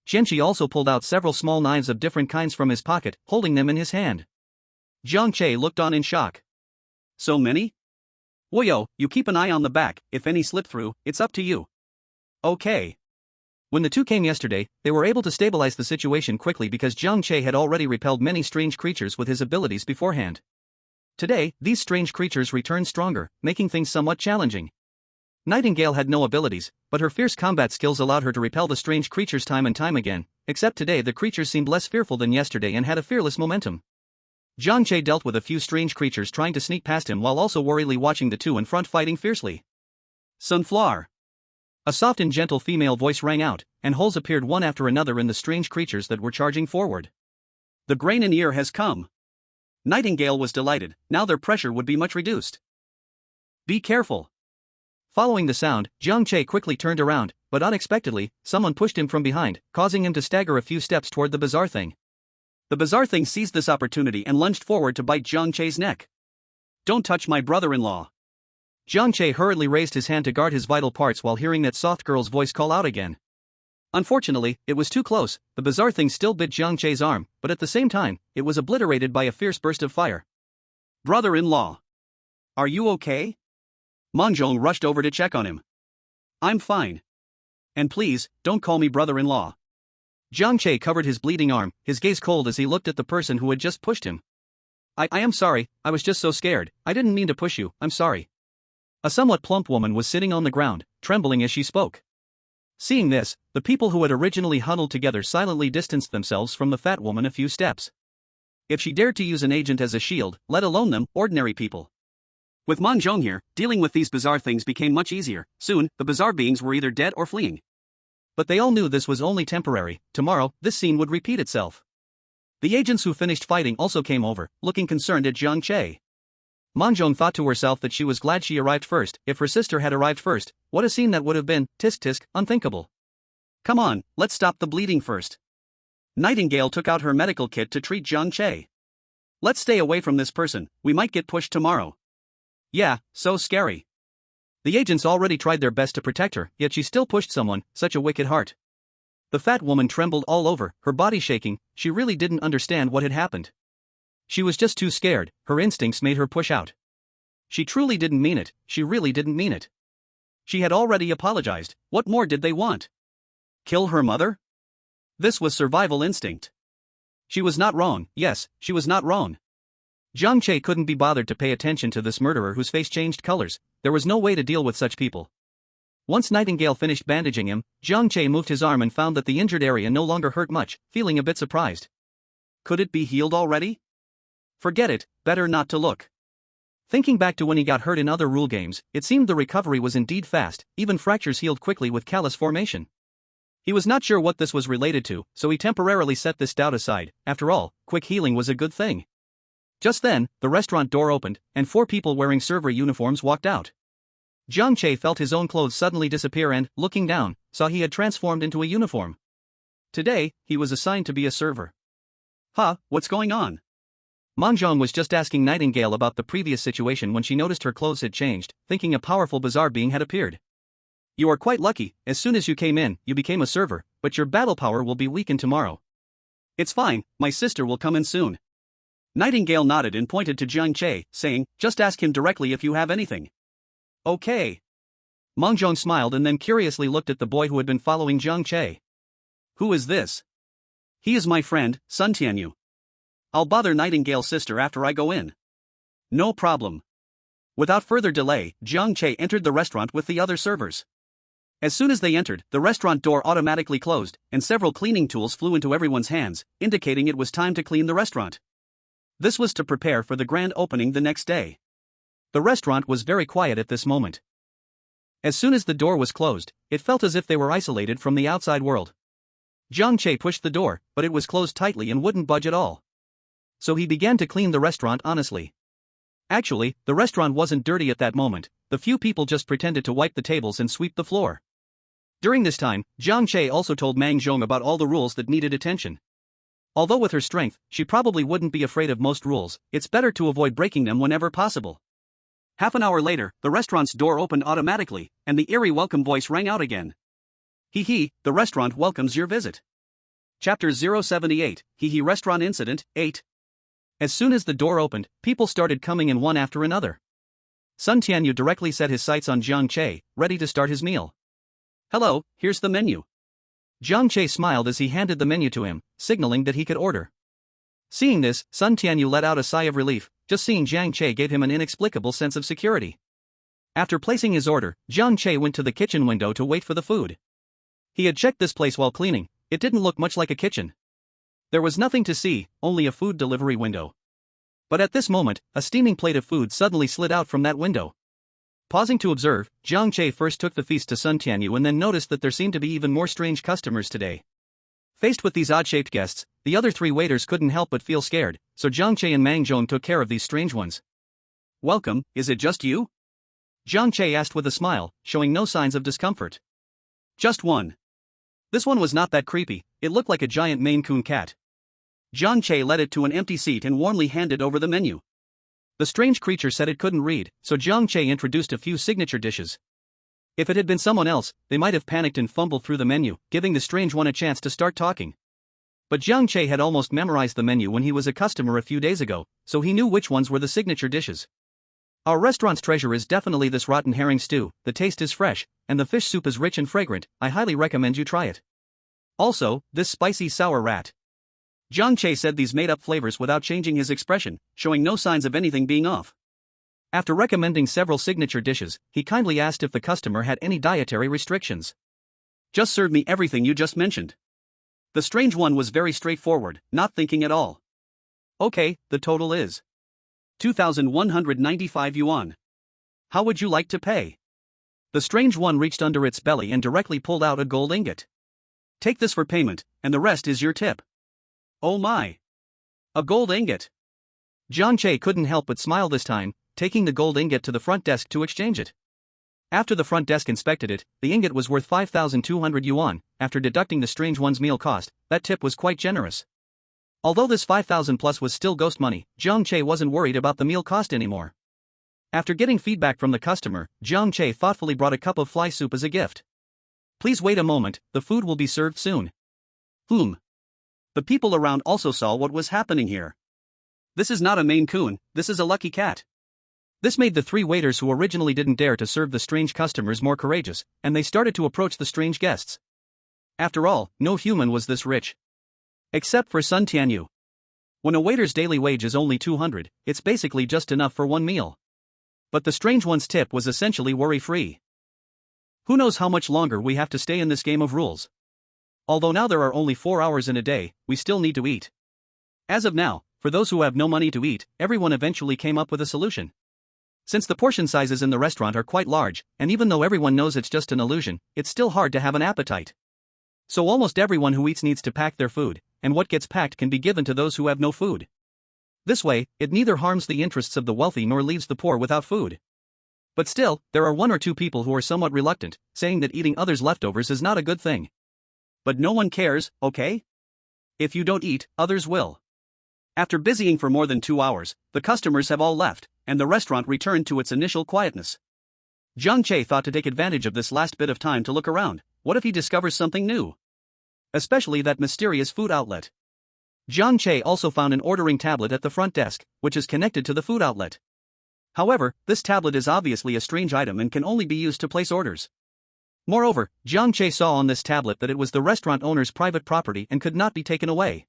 Qingshan also pulled out several small knives of different kinds from his pocket, holding them in his hand. Jiang Che looked on in shock. So many? Woyo, you keep an eye on the back, if any slip through, it's up to you. Okay. When the two came yesterday, they were able to stabilize the situation quickly because Jiang Che had already repelled many strange creatures with his abilities beforehand. Today, these strange creatures returned stronger, making things somewhat challenging. Nightingale had no abilities, but her fierce combat skills allowed her to repel the strange creatures time and time again, except today the creatures seemed less fearful than yesterday and had a fearless momentum. Jiang Che dealt with a few strange creatures trying to sneak past him while also worriedly watching the two in front fighting fiercely. Sunflower. A soft and gentle female voice rang out, and holes appeared one after another in the strange creatures that were charging forward. The grain and ear has come. Nightingale was delighted, now their pressure would be much reduced. Be careful. Following the sound, Jiang Che quickly turned around, but unexpectedly, someone pushed him from behind, causing him to stagger a few steps toward the bizarre thing. The bizarre thing seized this opportunity and lunged forward to bite Jiang Che's neck. Don't touch my brother-in-law. Jiang Che hurriedly raised his hand to guard his vital parts while hearing that soft girl's voice call out again. Unfortunately, it was too close. The bizarre thing still bit Jiang Che's arm, but at the same time, it was obliterated by a fierce burst of fire. Brother-in-law. Are you okay? Monjong rushed over to check on him. I'm fine. And please, don't call me brother-in-law. Jiang Che covered his bleeding arm, his gaze cold as he looked at the person who had just pushed him. I am sorry, I was just so scared, I didn't mean to push you, I'm sorry. A somewhat plump woman was sitting on the ground, trembling as she spoke. Seeing this, the people who had originally huddled together silently distanced themselves from the fat woman a few steps. If she dared to use an agent as a shield, let alone them, ordinary people. With Ma Zhong here, dealing with these bizarre things became much easier. Soon, the bizarre beings were either dead or fleeing. But they all knew this was only temporary. Tomorrow, this scene would repeat itself. The agents who finished fighting also came over, looking concerned at Jiang Che. Ma Zhong thought to herself that she was glad she arrived first. If her sister had arrived first, what a scene that would have been. Tisk tisk, unthinkable. Come on, let's stop the bleeding first. Nightingale took out her medical kit to treat Jiang Che. Let's stay away from this person, we might get pushed tomorrow. Yeah, so scary. The agents already tried their best to protect her, yet she still pushed someone, such a wicked heart. The fat woman trembled all over, her body shaking. She really didn't understand what had happened. She was just too scared, her instincts made her push out. She truly didn't mean it, she really didn't mean it. She had already apologized, what more did they want? Kill her mother? This was survival instinct. She was not wrong, yes, she was not wrong. Jiang Che couldn't be bothered to pay attention to this murderer whose face changed colors. There was no way to deal with such people. Once Nightingale finished bandaging him, Jiang Che moved his arm and found that the injured area no longer hurt much, feeling a bit surprised. Could it be healed already? Forget it, better not to look. Thinking back to when he got hurt in other rule games, it seemed the recovery was indeed fast, even fractures healed quickly with callus formation. He was not sure what this was related to, so he temporarily set this doubt aside. After all, quick healing was a good thing. Just then, the restaurant door opened, and 4 people wearing server uniforms walked out. Jiang Che felt his own clothes suddenly disappear and, looking down, saw he had transformed into a uniform. Today, he was assigned to be a server. Huh, what's going on? Ma Zhong was just asking Nightingale about the previous situation when she noticed her clothes had changed, thinking a powerful bizarre being had appeared. You are quite lucky, as soon as you came in, you became a server, but your battle power will be weakened tomorrow. It's fine, my sister will come in soon. Nightingale nodded and pointed to Jiang Che, saying, just ask him directly if you have anything. Okay. Ma Zhong smiled and then curiously looked at the boy who had been following Jiang Che. Who is this? He is my friend, Sun Tianyu. I'll bother Nightingale's sister after I go in. No problem. Without further delay, Jiang Che entered the restaurant with the other servers. As soon as they entered, the restaurant door automatically closed, and several cleaning tools flew into everyone's hands, indicating it was time to clean the restaurant. This was to prepare for the grand opening the next day. The restaurant was very quiet at this moment. As soon as the door was closed, it felt as if they were isolated from the outside world. Jiang Che pushed the door, but it was closed tightly and wouldn't budge at all. So he began to clean the restaurant honestly. Actually, the restaurant wasn't dirty at that moment, the few people just pretended to wipe the tables and sweep the floor. During this time, Jiang Che also told Ma Zhong about all the rules that needed attention. Although with her strength, she probably wouldn't be afraid of most rules, it's better to avoid breaking them whenever possible. Half an hour later, the restaurant's door opened automatically, and the eerie welcome voice rang out again. Hee hee, the restaurant welcomes your visit. Chapter 078, Hee hee Restaurant Incident, 8. As soon as the door opened, people started coming in one after another. Sun Tianyu directly set his sights on Jiang Che, ready to start his meal. Hello, here's the menu. Jiang Che smiled as he handed the menu to him, signaling that he could order. Seeing this, Sun Tianyu let out a sigh of relief. Just seeing Jiang Che gave him an inexplicable sense of security. After placing his order, Jiang Che went to the kitchen window to wait for the food. He had checked this place while cleaning, it didn't look much like a kitchen. There was nothing to see, only a food delivery window. But at this moment, a steaming plate of food suddenly slid out from that window. Pausing to observe, Jiang Che first took the feast to Sun Tianyu and then noticed that there seemed to be even more strange customers today. Faced with these odd-shaped guests, the other 3 waiters couldn't help but feel scared, so Jiang Che and Ma Zhong took care of these strange ones. Welcome, is it just you? Jiang Che asked with a smile, showing no signs of discomfort. Just one. This one was not that creepy, it looked like a giant Maine Coon cat. Jiang Che led it to an empty seat and warmly handed over the menu. The strange creature said it couldn't read, so Jiang Che introduced a few signature dishes. If it had been someone else, they might have panicked and fumbled through the menu, giving the strange one a chance to start talking. But Jiang Che had almost memorized the menu when he was a customer a few days ago, so he knew which ones were the signature dishes. Our restaurant's treasure is definitely this rotten herring stew, the taste is fresh, and the fish soup is rich and fragrant, I highly recommend you try it. Also, this spicy sour rat. Jiang Che said these made-up flavors without changing his expression, showing no signs of anything being off. After recommending several signature dishes, he kindly asked if the customer had any dietary restrictions. Just serve me everything you just mentioned. The strange one was very straightforward, not thinking at all. Okay, the total is 2,195 yuan. How would you like to pay? The strange one reached under its belly and directly pulled out a gold ingot. Take this for payment, and the rest is your tip. Oh my! A gold ingot! Jiang Che couldn't help but smile this time, taking the gold ingot to the front desk to exchange it. After the front desk inspected it, the ingot was worth 5,200 yuan. After deducting the strange one's meal cost, that tip was quite generous. Although this 5,000 plus was still ghost money, Jiang Che wasn't worried about the meal cost anymore. After getting feedback from the customer, Jiang Che thoughtfully brought a cup of fly soup as a gift. Please wait a moment, the food will be served soon. The people around also saw what was happening here. This is not a Maine Coon, this is a lucky cat. This made the three waiters who originally didn't dare to serve the strange customers more courageous, and they started to approach the strange guests. After all, no human was this rich. Except for Sun Tianyu. When a waiter's daily wage is only 200, it's basically just enough for one meal. But the strange one's tip was essentially worry-free. Who knows how much longer we have to stay in this game of rules? Although now there are only 4 hours in a day, we still need to eat. As of now, for those who have no money to eat, everyone eventually came up with a solution. Since the portion sizes in the restaurant are quite large, and even though everyone knows it's just an illusion, it's still hard to have an appetite. So almost everyone who eats needs to pack their food, and what gets packed can be given to those who have no food. This way, it neither harms the interests of the wealthy nor leaves the poor without food. But still, there are 1 or 2 people who are somewhat reluctant, saying that eating others' leftovers is not a good thing. But no one cares, okay? If you don't eat, others will. After busying for more than 2 hours, the customers have all left, and the restaurant returned to its initial quietness. Jiang Che thought to take advantage of this last bit of time to look around. What if he discovers something new? Especially that mysterious food outlet. Jiang Che also found an ordering tablet at the front desk, which is connected to the food outlet. However, this tablet is obviously a strange item and can only be used to place orders. Moreover, Jiang Che saw on this tablet that it was the restaurant owner's private property and could not be taken away.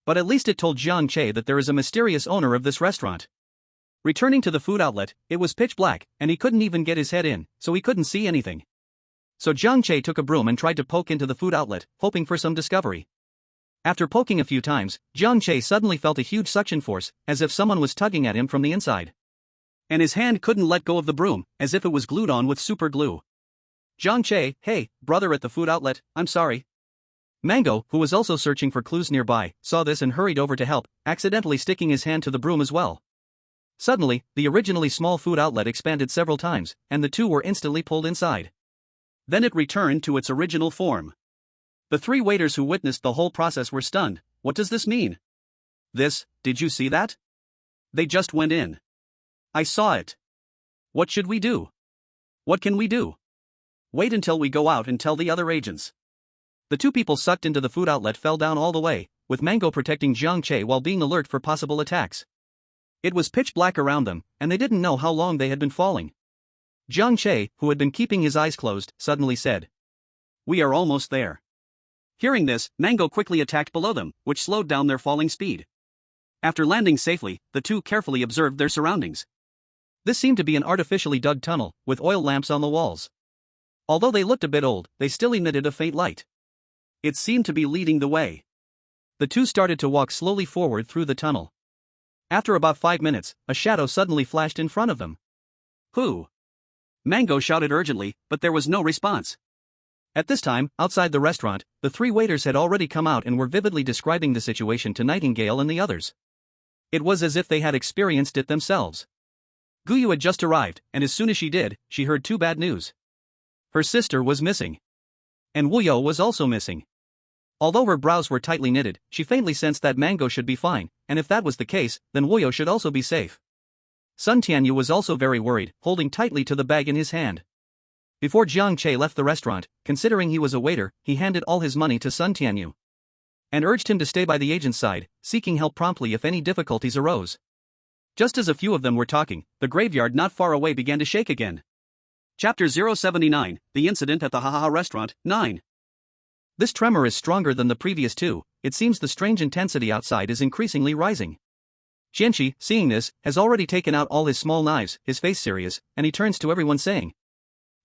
But at least it told Jiang Che that there is a mysterious owner of this restaurant. Returning to the food outlet, it was pitch black, and he couldn't even get his head in, so he couldn't see anything. So Jiang Che took a broom and tried to poke into the food outlet, hoping for some discovery. After poking a few times, Jiang Che suddenly felt a huge suction force, as if someone was tugging at him from the inside. And his hand couldn't let go of the broom, as if it was glued on with super glue. Jiang Che, hey, brother at the food outlet, I'm sorry. Mango, who was also searching for clues nearby, saw this and hurried over to help, accidentally sticking his hand to the broom as well. Suddenly, the originally small food outlet expanded several times, and the two were instantly pulled inside. Then it returned to its original form. The 3 waiters who witnessed the whole process were stunned. What does this mean? Did you see that? They just went in. I saw it. What should we do? What can we do? Wait until we go out and tell the other agents. The 2 people sucked into the food outlet fell down all the way, with Mango protecting Jiang Che while being alert for possible attacks. It was pitch black around them, and they didn't know how long they had been falling. Jiang Che, who had been keeping his eyes closed, suddenly said, "We are almost there." Hearing this, Mango quickly attacked below them, which slowed down their falling speed. After landing safely, the 2 carefully observed their surroundings. This seemed to be an artificially dug tunnel, with oil lamps on the walls. Although they looked a bit old, they still emitted a faint light. It seemed to be leading the way. The 2 started to walk slowly forward through the tunnel. After about 5 minutes, a shadow suddenly flashed in front of them. Who? Mango shouted urgently, but there was no response. At this time, outside the restaurant, the 3 waiters had already come out and were vividly describing the situation to Nightingale and the others. It was as if they had experienced it themselves. Guyu had just arrived, and as soon as she did, she heard 2 bad news. Her sister was missing. And Wuyo was also missing. Although her brows were tightly knitted, she faintly sensed that Mango should be fine, and if that was the case, then Wuyo should also be safe. Sun Tianyu was also very worried, holding tightly to the bag in his hand. Before Jiang Che left the restaurant, considering he was a waiter, he handed all his money to Sun Tianyu and urged him to stay by the agent's side, seeking help promptly if any difficulties arose. Just as a few of them were talking, the graveyard not far away began to shake again. Chapter 079, The Incident at the Hahaha Restaurant, 9. This tremor is stronger than the previous two. It seems the strange intensity outside is increasingly rising. Jiang Che, seeing this, has already taken out all his small knives, his face serious, and he turns to everyone saying,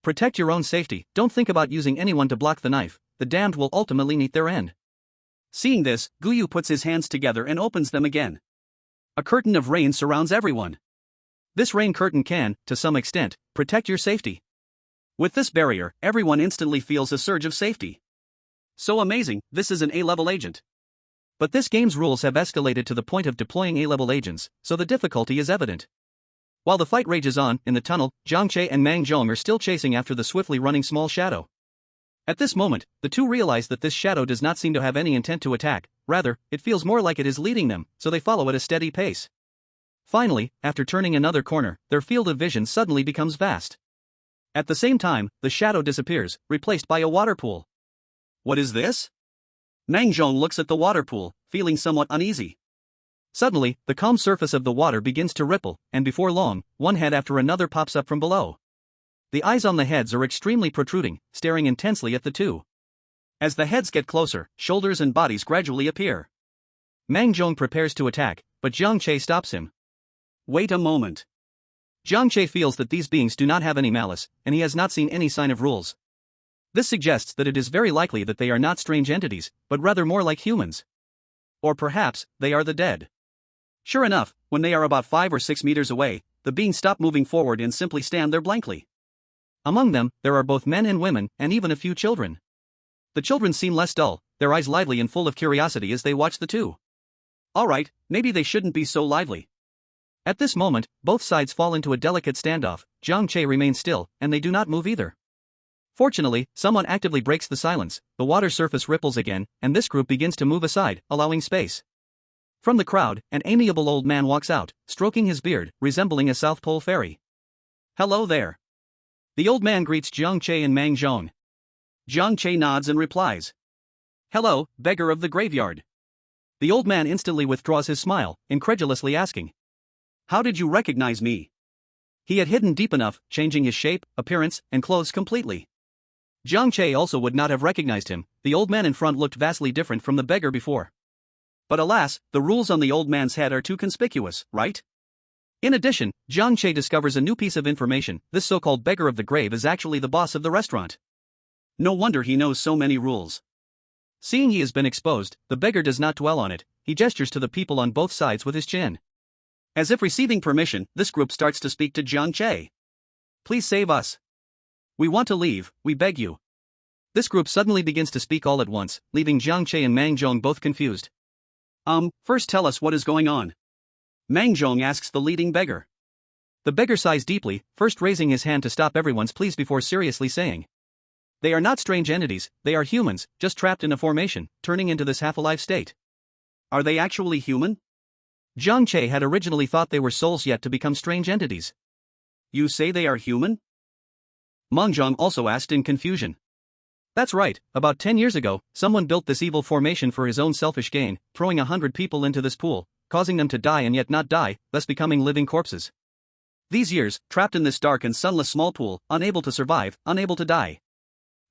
"Protect your own safety, don't think about using anyone to block the knife, the damned will ultimately meet their end." Seeing this, Guyu puts his hands together and opens them again. A curtain of rain surrounds everyone. This rain curtain can, to some extent, protect your safety. With this barrier, everyone instantly feels a surge of safety. So amazing, this is an A-level agent. But this game's rules have escalated to the point of deploying A-level agents, so the difficulty is evident. While the fight rages on, in the tunnel, Jiang Che and Mang Zhong are still chasing after the swiftly running small shadow. At this moment, the two realize that this shadow does not seem to have any intent to attack, rather, it feels more like it is leading them, so they follow at a steady pace. Finally, after turning another corner, their field of vision suddenly becomes vast. At the same time, the shadow disappears, replaced by a water pool. What is this? Mang Zhong looks at the water pool, feeling somewhat uneasy. Suddenly, the calm surface of the water begins to ripple, and before long, one head after another pops up from below. The eyes on the heads are extremely protruding, staring intensely at the two. As the heads get closer, shoulders and bodies gradually appear. Mang Zhong prepares to attack, but Jiang Che stops him. Wait a moment. Jiang Che feels that these beings do not have any malice, and he has not seen any sign of rules. This suggests that it is very likely that they are not strange entities, but rather more like humans. Or perhaps, they are the dead. Sure enough, when they are about 5 or 6 meters away, the beings stop moving forward and simply stand there blankly. Among them, there are both men and women, and even a few children. The children seem less dull, their eyes lively and full of curiosity as they watch the two. Alright, maybe they shouldn't be so lively. At this moment, both sides fall into a delicate standoff. Jiang Che remains still, and they do not move either. Fortunately, someone actively breaks the silence, the water surface ripples again, and this group begins to move aside, allowing space. From the crowd, an amiable old man walks out, stroking his beard, resembling a South Pole fairy. "Hello there." The old man greets Jiang Che and Mang Zhong. Jiang Che nods and replies, "Hello, beggar of the graveyard." The old man instantly withdraws his smile, incredulously asking, "How did you recognize me?" He had hidden deep enough, changing his shape, appearance, and clothes completely. Jiang Che also would not have recognized him. The old man in front looked vastly different from the beggar before. But alas, the rules on the old man's head are too conspicuous, right? In addition, Jiang Che discovers a new piece of information. This so-called beggar of the grave is actually the boss of the restaurant. No wonder he knows so many rules. Seeing he has been exposed, the beggar does not dwell on it. He gestures to the people on both sides with his chin. As if receiving permission, this group starts to speak to Jiang Che. "Please save us. We want to leave, we beg you." This group suddenly begins to speak all at once, leaving Jiang Che and Mang Zhong both confused. First tell us what is going on." Mang Zhong asks the leading beggar. The beggar sighs deeply, first raising his hand to stop everyone's pleas before seriously saying, "They are not strange entities, they are humans, just trapped in a formation, turning into this half-alive state." "Are they actually human?" Jiang Che had originally thought they were souls yet to become strange entities. "You say they are human?" Mang Zhong also asked in confusion. "That's right, about 10 years ago, someone built this evil formation for his own selfish gain, throwing 100 people into this pool, causing them to die and yet not die, thus becoming living corpses. These years, trapped in this dark and sunless small pool, unable to survive, unable to die.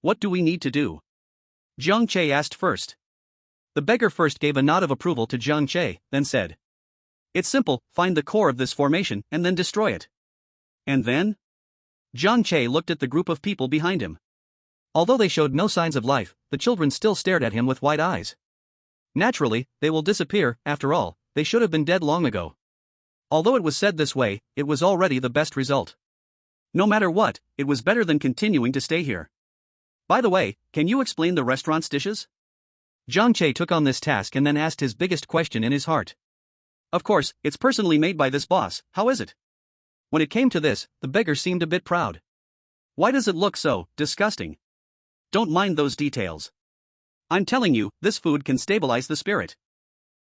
What do we need to do?" Jiang Che asked first. The beggar first gave a nod of approval to Jiang Che, then said, "It's simple, find the core of this formation and then destroy it." "And then?" Jiang Che looked at the group of people behind him. Although they showed no signs of life, the children still stared at him with wide eyes. Naturally, they will disappear. After all, they should have been dead long ago. Although it was said this way, it was already the best result. No matter what, it was better than continuing to stay here. By the way, can you explain the restaurant's dishes? Jiang Che took on this task and then asked his biggest question in his heart. Of course, it's personally made by this boss, how is it? When it came to this, the beggar seemed a bit proud. Why does it look so disgusting? Don't mind those details. I'm telling you, this food can stabilize the spirit.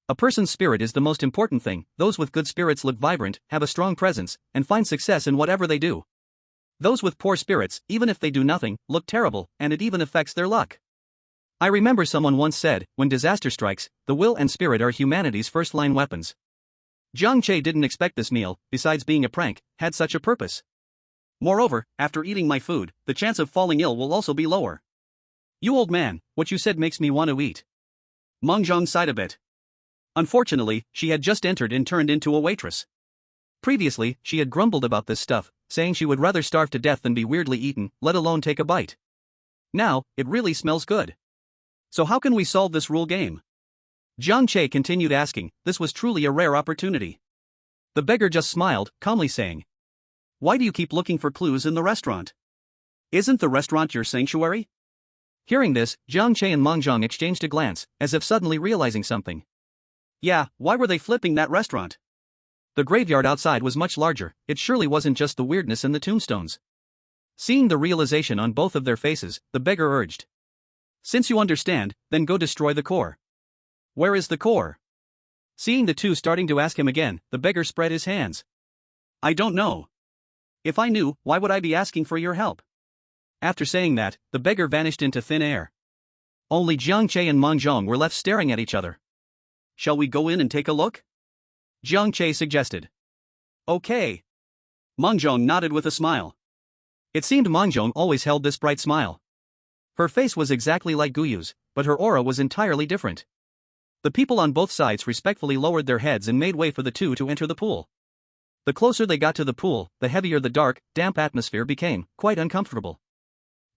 A person's spirit is the most important thing. Those with good spirits live vibrant, have a strong presence, and find success in whatever they do. Those with poor spirits, even if they do nothing, look terrible, and it even affects their luck. I remember someone once said, when disaster strikes, the will and spirit are humanity's first-line weapons. Jiang Che didn't expect this meal, besides being a prank, had such a purpose. Moreover, after eating my food, the chance of falling ill will also be lower. You old man, what you said makes me want to eat. Meng Zhang sighed a bit. Unfortunately, she had just entered and turned into a waitress. Previously, she had grumbled about this stuff, saying she would rather starve to death than be weirdly eaten, let alone take a bite. Now, it really smells good. So how can we solve this rule game? Jiang Che continued asking. This was truly a rare opportunity. The beggar just smiled, calmly saying, "Why do you keep looking for clues in the restaurant? Isn't the restaurant your sanctuary?" Hearing this, Jiang Che and Meng Zhang exchanged a glance, as if suddenly realizing something. Yeah, why were they flipping that restaurant? The graveyard outside was much larger, it surely wasn't just the weirdness in the tombstones. Seeing the realization on both of their faces, the beggar urged. Since you understand, then go destroy the core. Where is the core? Seeing the two starting to ask him again, the beggar spread his hands. I don't know. If I knew, why would I be asking for your help? After saying that, the beggar vanished into thin air. Only Jiang Che and Meng Zhang were left staring at each other. Shall we go in and take a look? Jiang Che suggested. Okay. Meng Zhang nodded with a smile. It seemed Meng Zhang always held this bright smile. Her face was exactly like Guyu's, but her aura was entirely different. The people on both sides respectfully lowered their heads and made way for the two to enter the pool. The closer they got to the pool, the heavier the dark, damp atmosphere became, quite uncomfortable.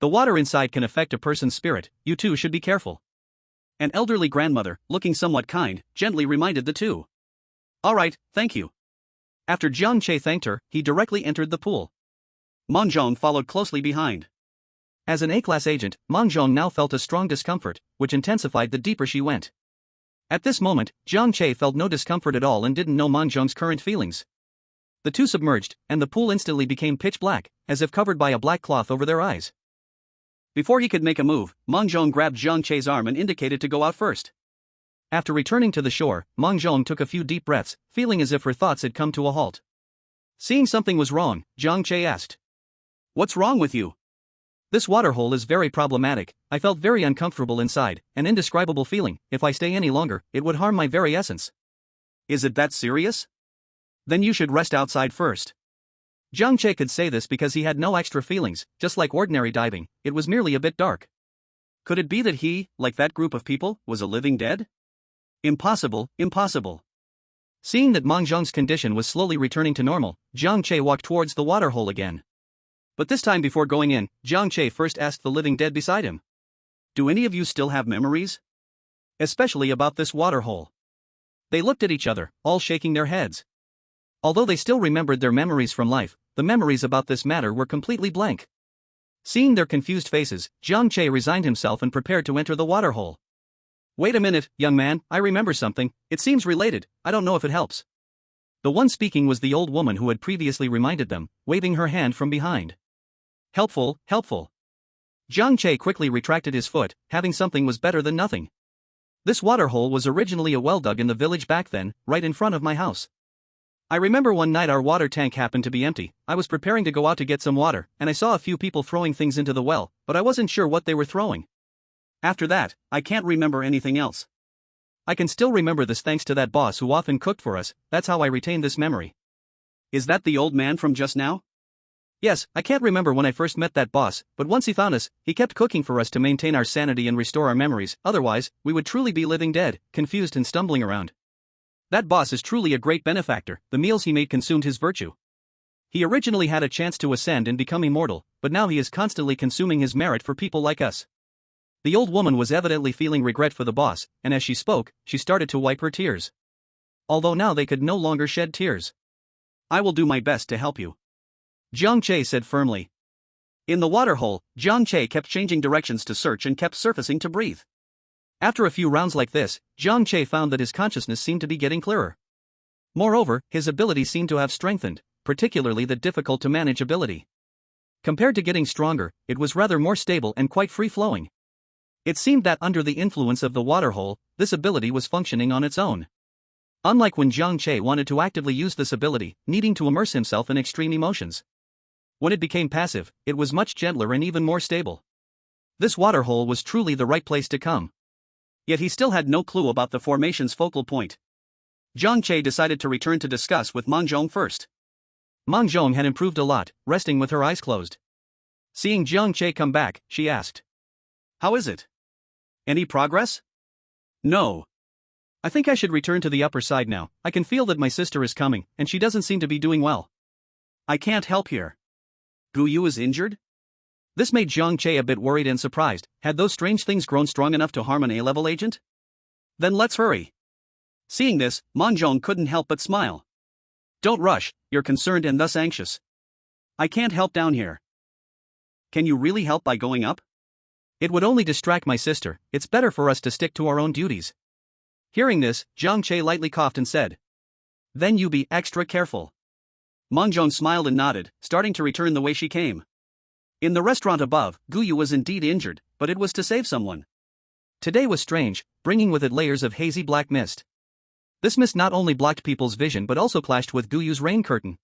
The water inside can affect a person's spirit, you two should be careful. An elderly grandmother, looking somewhat kind, gently reminded the two. Alright, thank you. After Jiang Che thanked her, he directly entered the pool. Meng Zhang followed closely behind. As an A-class agent, Meng Zhang now felt a strong discomfort, which intensified the deeper she went. At this moment, Jiang Che felt no discomfort at all and didn't know Meng Zhang's current feelings. The two submerged, and the pool instantly became pitch black, as if covered by a black cloth over their eyes. Before he could make a move, Meng Zhang grabbed Jiang Che's arm and indicated to go out first. After returning to the shore, Meng Zhang took a few deep breaths, feeling as if her thoughts had come to a halt. Seeing something was wrong, Jiang Che asked. What's wrong with you? This waterhole is very problematic. I felt very uncomfortable inside, an indescribable feeling. If I stay any longer, it would harm my very essence. Is it that serious? Then you should rest outside first. Jiang Che could say this because he had no extra feelings, just like ordinary diving, it was merely a bit dark. Could it be that he, like that group of people, was a living dead? Impossible, impossible. Seeing that Meng Zhang's condition was slowly returning to normal, Jiang Che walked towards the waterhole again. But this time before going in, Jiang Che first asked the living dead beside him. Do any of you still have memories? Especially about this waterhole. They looked at each other, all shaking their heads. Although they still remembered their memories from life, the memories about this matter were completely blank. Seeing their confused faces, Jiang Che resigned himself and prepared to enter the waterhole. Wait a minute, young man, I remember something, it seems related, I don't know if it helps. The one speaking was the old woman who had previously reminded them, waving her hand from behind. Helpful, helpful. Jiang Che quickly retracted his foot, having something was better than nothing. This waterhole was originally a well dug in the village back then, right in front of my house. I remember one night our water tank happened to be empty, I was preparing to go out to get some water, and I saw a few people throwing things into the well, but I wasn't sure what they were throwing. After that, I can't remember anything else. I can still remember this thanks to that boss who often cooked for us, that's how I retain this memory. Is that the old man from just now? Yes, I can't remember when I first met that boss, but once he found us, he kept cooking for us to maintain our sanity and restore our memories, otherwise, we would truly be living dead, confused and stumbling around. That boss is truly a great benefactor, the meals he made consumed his virtue. He originally had a chance to ascend and become immortal, but now he is constantly consuming his merit for people like us. The old woman was evidently feeling regret for the boss, and as she spoke, she started to wipe her tears. Although now they could no longer shed tears. I will do my best to help you. Jiang Che said firmly. In the waterhole, Jiang Che kept changing directions to search and kept surfacing to breathe. After a few rounds like this, Jiang Che found that his consciousness seemed to be getting clearer. Moreover, his ability seemed to have strengthened, particularly the difficult-to-manage ability. Compared to getting stronger, it was rather more stable and quite free-flowing. It seemed that under the influence of the waterhole, this ability was functioning on its own. Unlike when Jiang Che wanted to actively use this ability, needing to immerse himself in extreme emotions. When it became passive, it was much gentler and even more stable. This waterhole was truly the right place to come. Yet he still had no clue about the formation's focal point. Jiang Che decided to return to discuss with Meng Zhang first. Meng Zhang had improved a lot, resting with her eyes closed. Seeing Jiang Che come back, she asked. How is it? Any progress? No. I think I should return to the upper side now. I can feel that my sister is coming, and she doesn't seem to be doing well. I can't help here. Gu Yu is injured? This made Jiang Che a bit worried and surprised. Had those strange things grown strong enough to harm an A-level agent? Then let's hurry. Seeing this, Manzhong couldn't help but smile. Don't rush, you're concerned and thus anxious. I can't help down here. Can you really help by going up? It would only distract my sister. It's better for us to stick to our own duties. Hearing this, Jiang Che lightly coughed and said, Then you be extra careful. Manzhong smiled and nodded, starting to return the way she came. In the restaurant above, Gu Yu was indeed injured, but it was to save someone. Today was strange, bringing with it layers of hazy black mist. This mist not only blocked people's vision but also clashed with Gu Yu's rain curtain.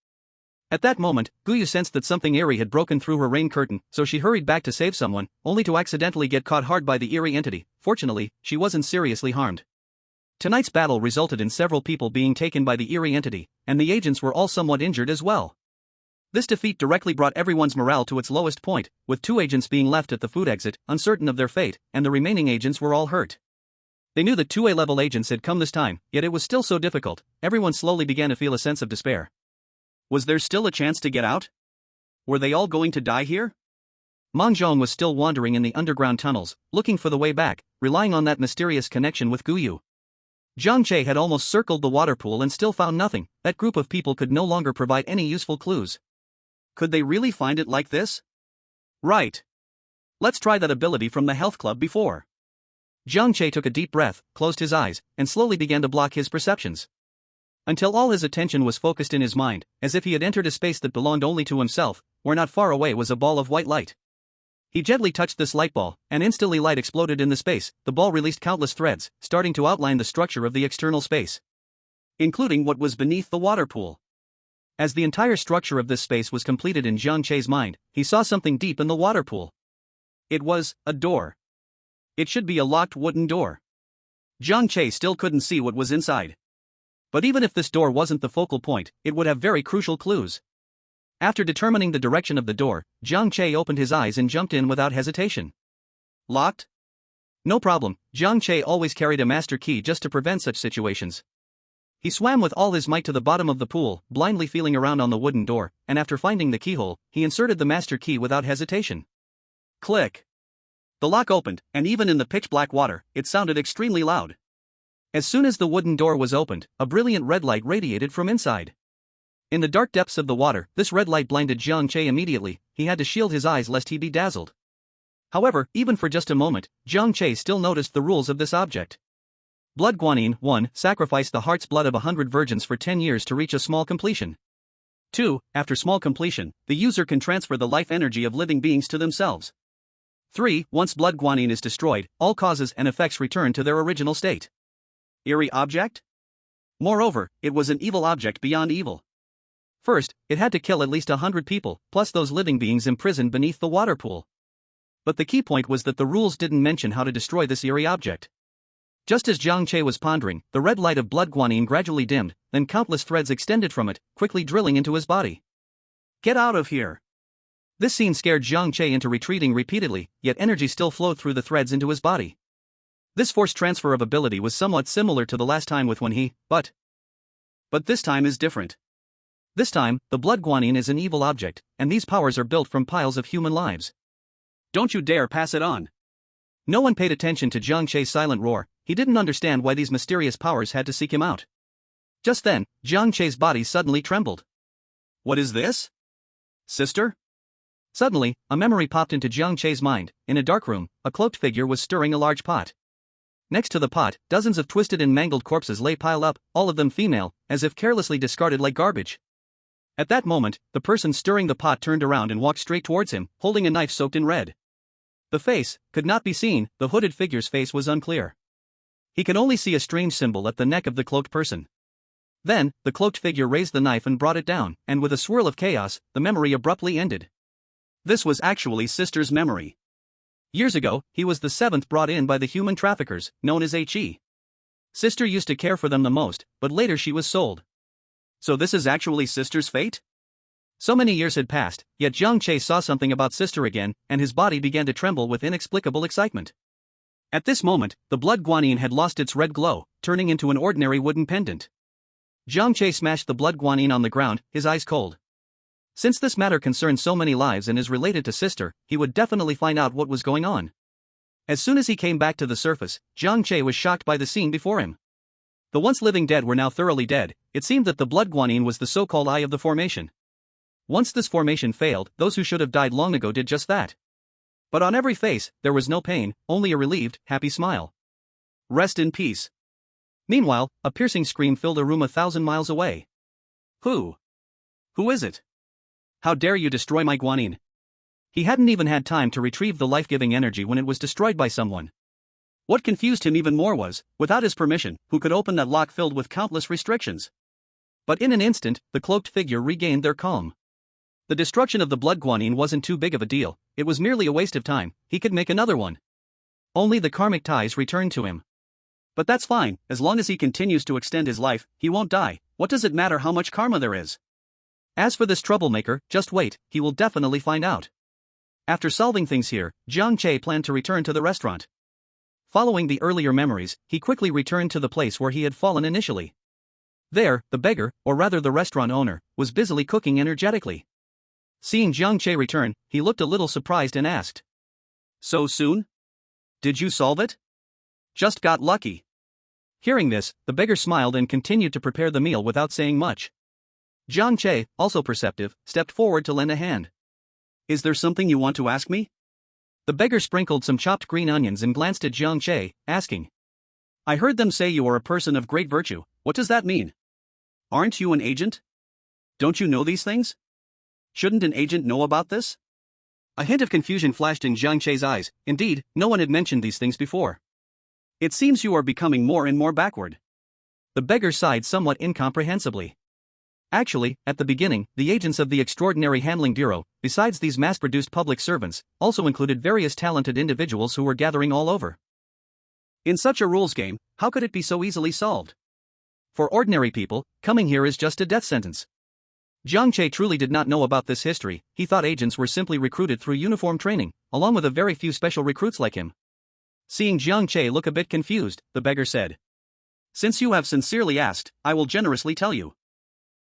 At that moment, Gu Yu sensed that something eerie had broken through her rain curtain, so she hurried back to save someone, only to accidentally get caught hard by the eerie entity. Fortunately, she wasn't seriously harmed. Tonight's battle resulted in several people being taken by the eerie entity, and the agents were all somewhat injured as well. This defeat directly brought everyone's morale to its lowest point, with 2 agents being left at the food exit, uncertain of their fate, and the remaining agents were all hurt. They knew that 2 A-level agents had come this time, yet it was still so difficult. Everyone slowly began to feel a sense of despair. Was there still a chance to get out? Were they all going to die here? Manzhong was still wandering in the underground tunnels, looking for the way back, relying on that mysterious connection with Gu Yu. Jiang Che had almost circled the water pool and still found nothing. That group of people could no longer provide any useful clues. Could they really find it like this? Right. Let's try that ability from the health club before. Jiang Che took a deep breath, closed his eyes, and slowly began to block his perceptions. Until all his attention was focused in his mind, as if he had entered a space that belonged only to himself, where not far away was a ball of white light. He gently touched this light ball, and instantly light exploded in the space. The ball released countless threads, starting to outline the structure of the external space, including what was beneath the water pool. As the entire structure of this space was completed in Jiang Che's mind, he saw something deep in the water pool. It was a door. It should be a locked wooden door. Jiang Che still couldn't see what was inside. But even if this door wasn't the focal point, it would have very crucial clues. After determining the direction of the door, Jiang Che opened his eyes and jumped in without hesitation. Locked? No problem. Jiang Che always carried a master key just to prevent such situations. He swam with all his might to the bottom of the pool, blindly feeling around on the wooden door, and after finding the keyhole, he inserted the master key without hesitation. Click. The lock opened, and even in the pitch-black water, it sounded extremely loud. As soon as the wooden door was opened, a brilliant red light radiated from inside. In the dark depths of the water, this red light blinded Jiang Che immediately. He had to shield his eyes lest he be dazzled. However, even for just a moment, Jiang Che still noticed the rules of this object. Blood Guanyin 1. Sacrifice the heart's blood of 100 virgins for 10 years to reach a small completion. 2. After small completion, the user can transfer the life energy of living beings to themselves. 3. Once Blood Guanyin is destroyed, all causes and effects return to their original state. Eerie object? Moreover, it was an evil object beyond evil. First, it had to kill at least 100 people, plus those living beings imprisoned beneath the water pool. But the key point was that the rules didn't mention how to destroy this eerie object. Just as Jiang Che was pondering, the red light of Blood Guanyin gradually dimmed, then countless threads extended from it, quickly drilling into his body. Get out of here! This scene scared Jiang Che into retreating repeatedly, yet energy still flowed through the threads into his body. This forced transfer of ability was somewhat similar to the last time with when he, but this time is different. This time, the Blood Guanyin is an evil object, and these powers are built from piles of human lives. Don't you dare pass it on! No one paid attention to Jiang Che's silent roar. He didn't understand why these mysterious powers had to seek him out. Just then, Jiang Che's body suddenly trembled. What is this? Sister? Suddenly, a memory popped into Jiang Che's mind. In a dark room, a cloaked figure was stirring a large pot. Next to the pot, dozens of twisted and mangled corpses lay piled up, all of them female, as if carelessly discarded like garbage. At that moment, the person stirring the pot turned around and walked straight towards him, holding a knife soaked in red. The face could not be seen. The hooded figure's face was unclear. He could only see a strange symbol at the neck of the cloaked person. Then, the cloaked figure raised the knife and brought it down, and with a swirl of chaos, the memory abruptly ended. This was actually Sister's memory. Years ago, he was the 7th brought in by the human traffickers, known as He. Sister used to care for them the most, but later she was sold. So this is actually Sister's fate? So many years had passed, yet Jiang Che saw something about sister again, and his body began to tremble with inexplicable excitement. At this moment, the blood guanine had lost its red glow, turning into an ordinary wooden pendant. Jiang Che smashed the blood guanine on the ground, his eyes cold. Since this matter concerned so many lives and is related to sister, he would definitely find out what was going on. As soon as he came back to the surface, Jiang Che was shocked by the scene before him. The once living dead were now thoroughly dead. It seemed that the blood guanine was the so-called eye of the formation. Once this formation failed, those who should have died long ago did just that. But on every face, there was no pain, only a relieved, happy smile. Rest in peace. Meanwhile, a piercing scream filled a room 1,000 miles away. Who? Who is it? How dare you destroy my guanine? He hadn't even had time to retrieve the life-giving energy when it was destroyed by someone. What confused him even more was, without his permission, who could open that lock filled with countless restrictions? But in an instant, the cloaked figure regained their calm. The destruction of the blood guanine wasn't too big of a deal, it was merely a waste of time, he could make another one. Only the karmic ties returned to him. But that's fine, as long as he continues to extend his life, he won't die. What does it matter how much karma there is? As for this troublemaker, just wait, he will definitely find out. After solving things here, Jiang Che planned to return to the restaurant. Following the earlier memories, he quickly returned to the place where he had fallen initially. There, the beggar, or rather the restaurant owner, was busily cooking energetically. Seeing Jiang Che return, he looked a little surprised and asked. So soon? Did you solve it? Just got lucky. Hearing this, the beggar smiled and continued to prepare the meal without saying much. Jiang Che, also perceptive, stepped forward to lend a hand. Is there something you want to ask me? The beggar sprinkled some chopped green onions and glanced at Jiang Che, asking. I heard them say you are a person of great virtue. What does that mean? Aren't you an agent? Don't you know these things? Shouldn't an agent know about this? A hint of confusion flashed in Jiang Che's eyes. Indeed, no one had mentioned these things before. It seems you are becoming more and more backward. The beggar sighed somewhat incomprehensibly. Actually, at the beginning, the agents of the Extraordinary Handling Bureau, besides these mass-produced public servants, also included various talented individuals who were gathering all over. In such a rules game, how could it be so easily solved? For ordinary people, coming here is just a death sentence. Jiang Che truly did not know about this history. He thought agents were simply recruited through uniform training, along with a very few special recruits like him. Seeing Jiang Che look a bit confused, the beggar said. Since you have sincerely asked, I will generously tell you.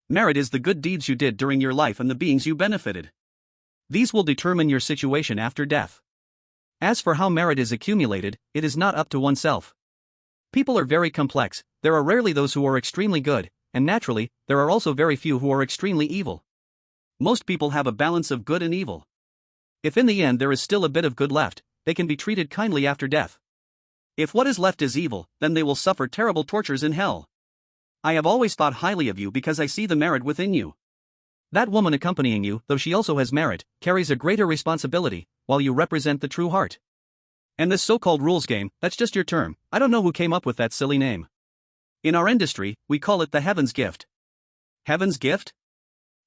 Merit is the good deeds you did during your life and the beings you benefited. These will determine your situation after death. As for how merit is accumulated, it is not up to oneself. People are very complex, there are rarely those who are extremely good, and naturally, there are also very few who are extremely evil. Most people have a balance of good and evil. If in the end there is still a bit of good left, they can be treated kindly after death. If what is left is evil, then they will suffer terrible tortures in hell. I have always thought highly of you because I see the merit within you. That woman accompanying you, though she also has merit, carries a greater responsibility, while you represent the true heart. And this so-called rules game, that's just your term. I don't know who came up with that silly name. In our industry, we call it the Heaven's Gift. Heaven's Gift?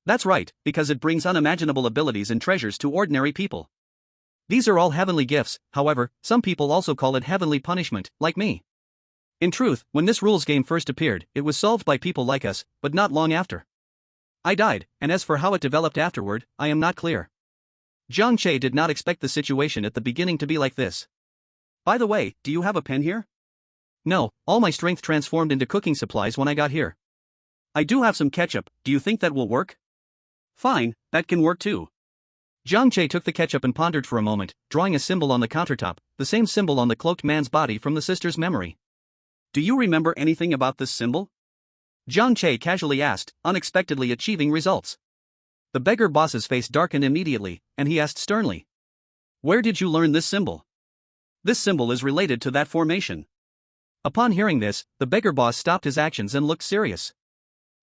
That's right, because it brings unimaginable abilities and treasures to ordinary people. These are all heavenly gifts, however, some people also call it heavenly punishment, like me. In truth, when this rules game first appeared, it was solved by people like us, but not long after. I died, and as for how it developed afterward, I am not clear. Jiang Che did not expect the situation at the beginning to be like this. By the way, do you have a pen here? No, all my strength transformed into cooking supplies when I got here. I do have some ketchup, do you think that will work? Fine, that can work too. Jiang Che took the ketchup and pondered for a moment, drawing a symbol on the countertop, the same symbol on the cloaked man's body from the sister's memory. Do you remember anything about this symbol? Jiang Che casually asked, unexpectedly achieving results. The beggar boss's face darkened immediately, and he asked sternly. Where did you learn this symbol? This symbol is related to that formation. Upon hearing this, the beggar boss stopped his actions and looked serious.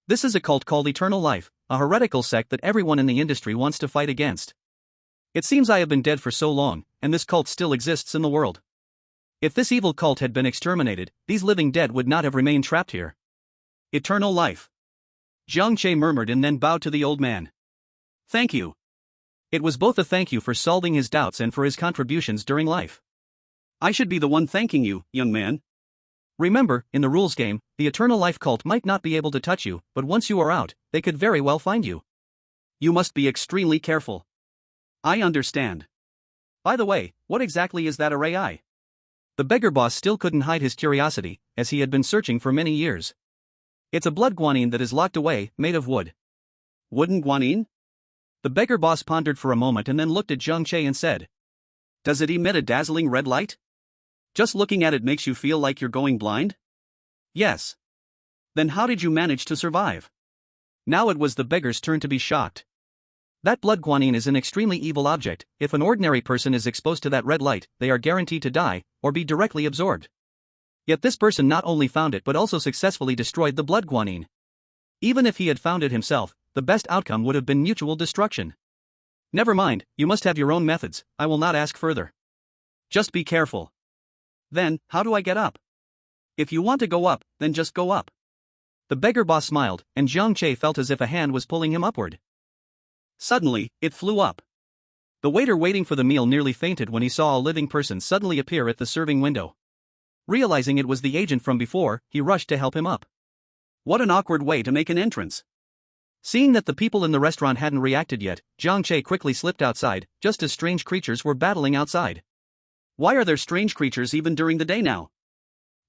This is a cult called Eternal Life, a heretical sect that everyone in the industry wants to fight against. It seems I have been dead for so long, and this cult still exists in the world. If this evil cult had been exterminated, these living dead would not have remained trapped here. Eternal Life. Jiang Che murmured and then bowed to the old man. Thank you. It was both a thank you for solving his doubts and for his contributions during life. I should be the one thanking you, young man. Remember, in the rules game, the Eternal Life cult might not be able to touch you, but once you are out, they could very well find you. You must be extremely careful. I understand. By the way, what exactly is that array eye? The beggar boss still couldn't hide his curiosity, as he had been searching for many years. It's a blood guanine that is locked away, made of wood. Wooden guanine? The beggar boss pondered for a moment and then looked at Jiang Che and said, Does it emit a dazzling red light? Just looking at it makes you feel like you're going blind? Yes. Then how did you manage to survive? Now it was the beggar's turn to be shocked. That blood guanine is an extremely evil object. If an ordinary person is exposed to that red light, they are guaranteed to die, or be directly absorbed. Yet this person not only found it but also successfully destroyed the blood guanine. Even if he had found it himself, the best outcome would have been mutual destruction. Never mind, you must have your own methods, I will not ask further. Just be careful. Then, how do I get up? If you want to go up, then just go up. The beggar boss smiled, and Jiang Che felt as if a hand was pulling him upward. Suddenly, it flew up. The waiter waiting for the meal nearly fainted when he saw a living person suddenly appear at the serving window. Realizing it was the agent from before, he rushed to help him up. What an awkward way to make an entrance. Seeing that the people in the restaurant hadn't reacted yet, Jiang Che quickly slipped outside, just as strange creatures were battling outside. Why are there strange creatures even during the day now?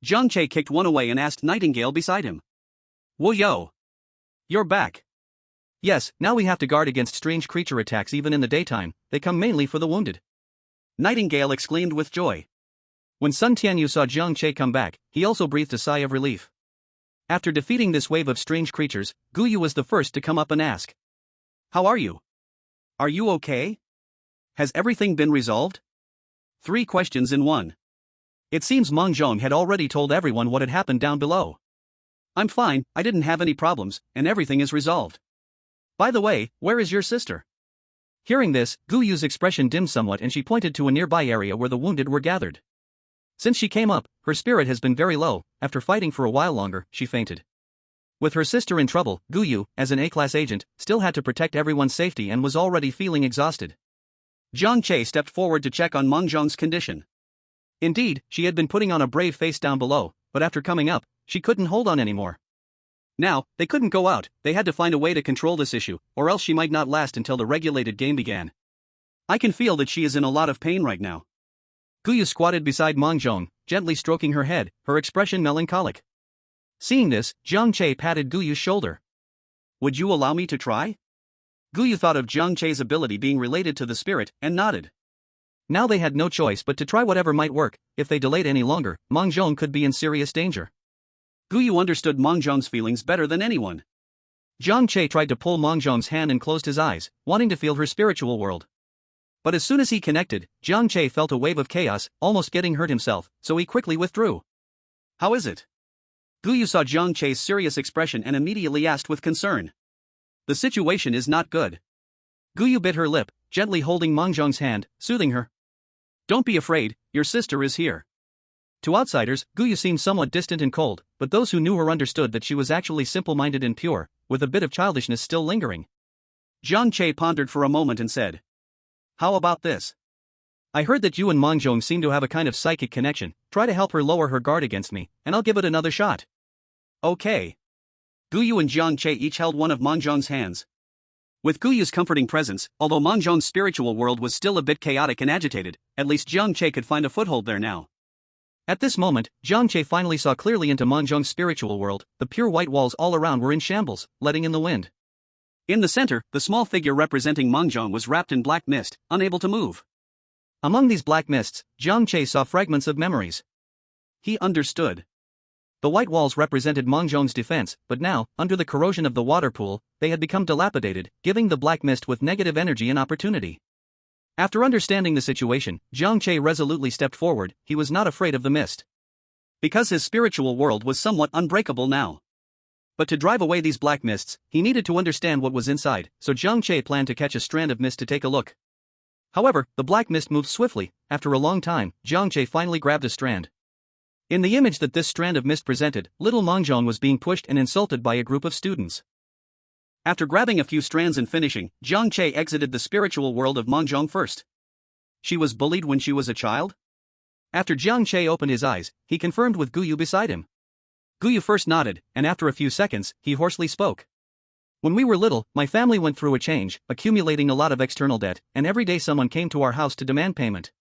Jiang Che kicked one away and asked Nightingale beside him. Whoa yo! You're back. Yes, now we have to guard against strange creature attacks even in the daytime, they come mainly for the wounded. Nightingale exclaimed with joy. When Sun Tianyu saw Jiang Che come back, he also breathed a sigh of relief. After defeating this wave of strange creatures, Guyu was the first to come up and ask. How are you? Are you okay? Has everything been resolved? 3 questions in one. It seems Meng Zhong had already told everyone what had happened down below. I'm fine, I didn't have any problems, and everything is resolved. By the way, where is your sister? Hearing this, Guyu's expression dimmed somewhat and she pointed to a nearby area where the wounded were gathered. Since she came up, her spirit has been very low. After fighting for a while longer, she fainted. With her sister in trouble, Guyu, as an A-class agent, still had to protect everyone's safety and was already feeling exhausted. Jiang Che stepped forward to check on Meng Zhong's condition. Indeed, she had been putting on a brave face down below, but after coming up, she couldn't hold on anymore. Now, they couldn't go out, they had to find a way to control this issue, or else she might not last until the regulated game began. I can feel that she is in a lot of pain right now. Guyu squatted beside Meng Zhong, gently stroking her head, her expression melancholic. Seeing this, Jiang Che patted Guyu's shoulder. Would you allow me to try? Guyu thought of Jiang Che's ability being related to the spirit, and nodded. Now they had no choice but to try whatever might work. If they delayed any longer, Meng Zhong could be in serious danger. Guyu understood Meng Zhong's feelings better than anyone. Jiang Che tried to pull Meng Zhong's hand and closed his eyes, wanting to feel her spiritual world. But as soon as he connected, Jiang Che felt a wave of chaos, almost getting hurt himself, so he quickly withdrew. How is it? Guyu saw Jiang Che's serious expression and immediately asked with concern. The situation is not good. Guyu bit her lip, gently holding Meng Zhong's hand, soothing her. Don't be afraid, your sister is here. To outsiders, Guyu seemed somewhat distant and cold, but those who knew her understood that she was actually simple-minded and pure, with a bit of childishness still lingering. Jiang Che pondered for a moment and said, How about this? I heard that you and Meng Zhong seem to have a kind of psychic connection. Try to help her lower her guard against me, and I'll give it another shot. Okay. Guyu and Jiang Che each held one of Meng Zhong's hands. With Guyu's comforting presence, although Meng Zhong's spiritual world was still a bit chaotic and agitated, at least Jiang Che could find a foothold there now. At this moment, Jiang Che finally saw clearly into Meng Zhong's spiritual world. The pure white walls all around were in shambles, letting in the wind. In the center, the small figure representing Meng Zhong was wrapped in black mist, unable to move. Among these black mists, Jiang Che saw fragments of memories. He understood. The white walls represented Meng Zhong's defense, but now, under the corrosion of the water pool, they had become dilapidated, giving the black mist with negative energy an opportunity. After understanding the situation, Jiang Che resolutely stepped forward. He was not afraid of the mist. Because his spiritual world was somewhat unbreakable now. But to drive away these black mists, he needed to understand what was inside, so Jiang Che planned to catch a strand of mist to take a look. However, the black mist moved swiftly. After a long time, Jiang Che finally grabbed a strand. In the image that this strand of mist presented, little Meng Zhong was being pushed and insulted by a group of students. After grabbing a few strands and finishing, Jiang Che exited the spiritual world of Meng Zhong first. She was bullied when she was a child? After Jiang Che opened his eyes, he confirmed with Guyu beside him. Guyu first nodded, and after a few seconds, he hoarsely spoke. When we were little, my family went through a change, accumulating a lot of external debt, and every day someone came to our house to demand payment.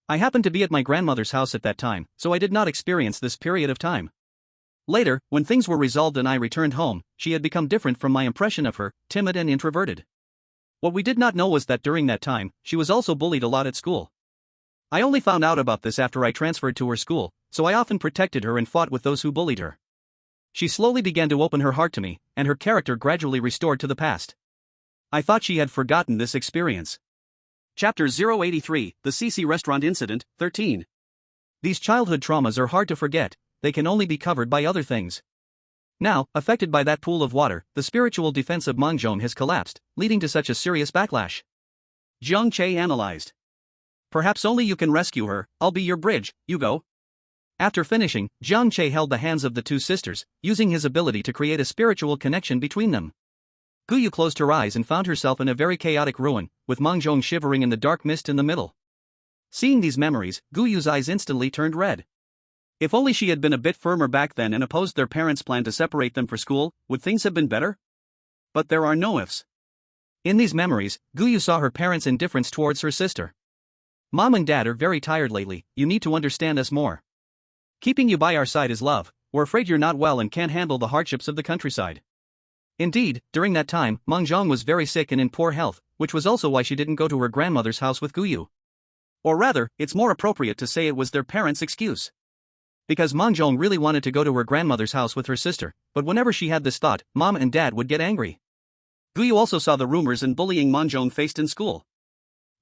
I happened to be at my grandmother's house at that time, so I did not experience this period of time. Later, when things were resolved and I returned home, she had become different from my impression of her, timid and introverted. What we did not know was that during that time, she was also bullied a lot at school. I only found out about this after I transferred to her school, so I often protected her and fought with those who bullied her. She slowly began to open her heart to me, and her character gradually restored to the past. I thought she had forgotten this experience. Chapter 083, The CC Restaurant Incident, 13. These childhood traumas are hard to forget, they can only be covered by other things. Now, affected by that pool of water, the spiritual defense of Mangzhong has collapsed, leading to such a serious backlash. Jiang Che analyzed. Perhaps only you can rescue her, I'll be your bridge, you go. After finishing, Jiang Che held the hands of the two sisters, using his ability to create a spiritual connection between them. Guyu closed her eyes and found herself in a very chaotic ruin, with Mangzhong shivering in the dark mist in the middle. Seeing these memories, Guyu's eyes instantly turned red. If only she had been a bit firmer back then and opposed their parents' plan to separate them for school, would things have been better? But there are no ifs. In these memories, Guyu saw her parents' indifference towards her sister. Mom and Dad are very tired lately, you need to understand us more. Keeping you by our side is love, we're afraid you're not well and can't handle the hardships of the countryside. Indeed, during that time, Mangzhong was very sick and in poor health, which was also why she didn't go to her grandmother's house with Guyu. Or rather, it's more appropriate to say it was their parents' excuse. Because Mangzhong really wanted to go to her grandmother's house with her sister, but whenever she had this thought, Mom and Dad would get angry. Guyu also saw the rumors and bullying Mangzhong faced in school.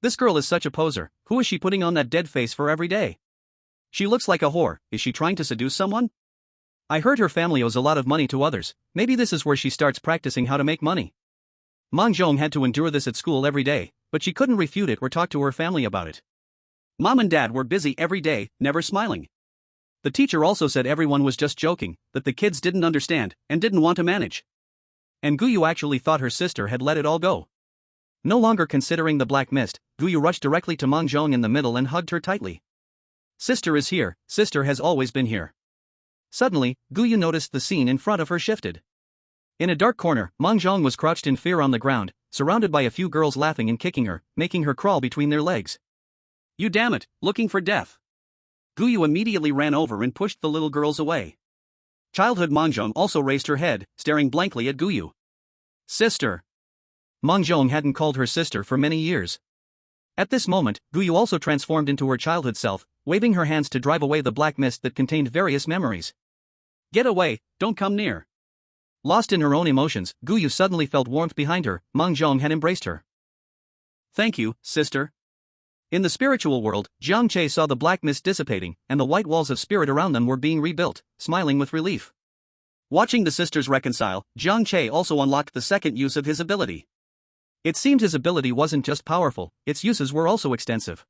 This girl is such a poser, who is she putting on that dead face for every day? She looks like a whore, is she trying to seduce someone? I heard her family owes a lot of money to others, maybe this is where she starts practicing how to make money. Mangzhong had to endure this at school every day, but she couldn't refute it or talk to her family about it. Mom and Dad were busy every day, never smiling. The teacher also said everyone was just joking, that the kids didn't understand, and didn't want to manage. And Guyu actually thought her sister had let it all go. No longer considering the black mist, Guyu rushed directly to Mangzhong in the middle and hugged her tightly. Sister is here, sister has always been here. Suddenly, Guyu noticed the scene in front of her shifted. In a dark corner, Mangzhong was crouched in fear on the ground, surrounded by a few girls laughing and kicking her, making her crawl between their legs. You damn it, looking for death. Guyu immediately ran over and pushed the little girls away. Childhood Mangzhong also raised her head, staring blankly at Guyu. Sister. Mangzhong hadn't called her sister for many years. At this moment, Guyu also transformed into her childhood self, waving her hands to drive away the black mist that contained various memories. Get away, don't come near. Lost in her own emotions, Guyu suddenly felt warmth behind her, Mangzhong had embraced her. Thank you, sister. In the spiritual world, Jiang Che saw the black mist dissipating, and the white walls of spirit around them were being rebuilt, smiling with relief. Watching the sisters reconcile, Jiang Che also unlocked the second use of his ability. It seemed his ability wasn't just powerful, its uses were also extensive.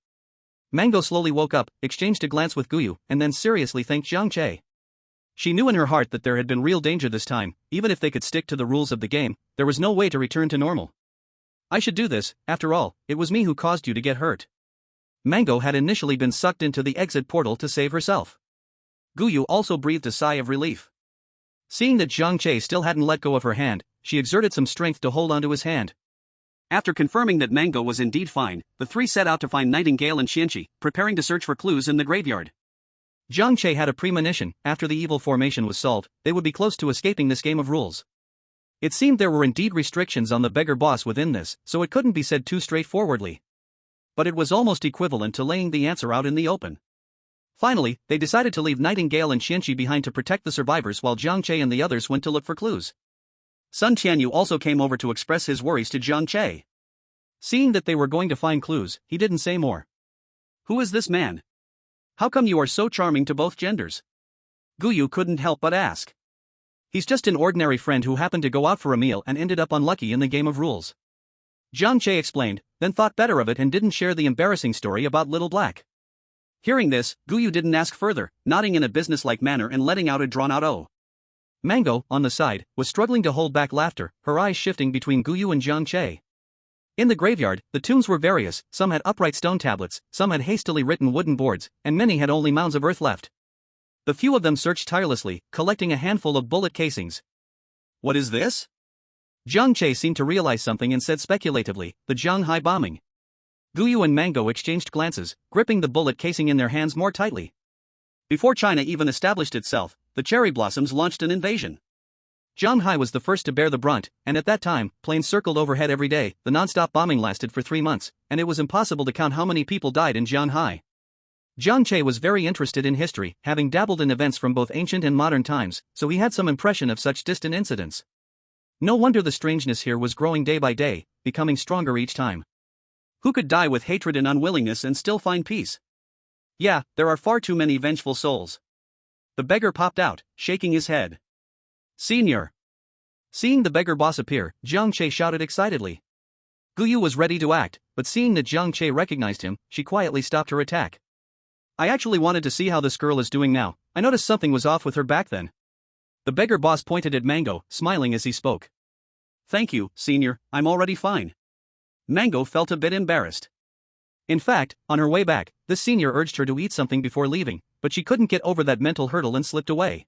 Mango slowly woke up, exchanged a glance with Guyu, and then seriously thanked Jiang Che. She knew in her heart that there had been real danger this time, even if they could stick to the rules of the game, there was no way to return to normal. I should do this, after all, it was me who caused you to get hurt. Mango had initially been sucked into the exit portal to save herself. Guyu also breathed a sigh of relief. Seeing that Jiang Che still hadn't let go of her hand, she exerted some strength to hold onto his hand. After confirming that Mango was indeed fine, the three set out to find Nightingale and Qianqi, preparing to search for clues in the graveyard. Jiang Che had a premonition, after the evil formation was solved, they would be close to escaping this game of rules. It seemed there were indeed restrictions on the beggar boss within this, so it couldn't be said too straightforwardly. But it was almost equivalent to laying the answer out in the open. Finally, they decided to leave Nightingale and Qianqi behind to protect the survivors while Jiang Che and the others went to look for clues. Sun Tianyu also came over to express his worries to Jiang Che. Seeing that they were going to find clues, he didn't say more. Who is this man? How come you are so charming to both genders? Guyu couldn't help but ask. He's just an ordinary friend who happened to go out for a meal and ended up unlucky in the game of rules. Jiang Che explained, then thought better of it and didn't share the embarrassing story about Little Black. Hearing this, Guyu didn't ask further, nodding in a businesslike manner and letting out a drawn-out "oh." Mango, on the side, was struggling to hold back laughter, her eyes shifting between Guyu and Jiang Che. In the graveyard, the tombs were various, some had upright stone tablets, some had hastily written wooden boards, and many had only mounds of earth left. The few of them searched tirelessly, collecting a handful of bullet casings. What is this? Jiang Che seemed to realize something and said speculatively, the Zhanghai bombing. Guyu and Mango exchanged glances, gripping the bullet casing in their hands more tightly. Before China even established itself, the cherry blossoms launched an invasion. Zhanghai was the first to bear the brunt, and at that time, planes circled overhead every day. The non-stop bombing lasted for 3 months, and it was impossible to count how many people died in Zhanghai. Jiang Che was very interested in history, having dabbled in events from both ancient and modern times, so he had some impression of such distant incidents. No wonder the strangeness here was growing day by day, becoming stronger each time. Who could die with hatred and unwillingness and still find peace? Yeah, there are far too many vengeful souls. The beggar popped out, shaking his head. Senior. Seeing the beggar boss appear, Jiang Che shouted excitedly. Guyu was ready to act, but seeing that Jiang Che recognized him, she quietly stopped her attack. I actually wanted to see how this girl is doing now. I noticed something was off with her back then. The beggar boss pointed at Mango, smiling as he spoke. Thank you, senior, I'm already fine. Mango felt a bit embarrassed. In fact, on her way back, the senior urged her to eat something before leaving, but she couldn't get over that mental hurdle and slipped away.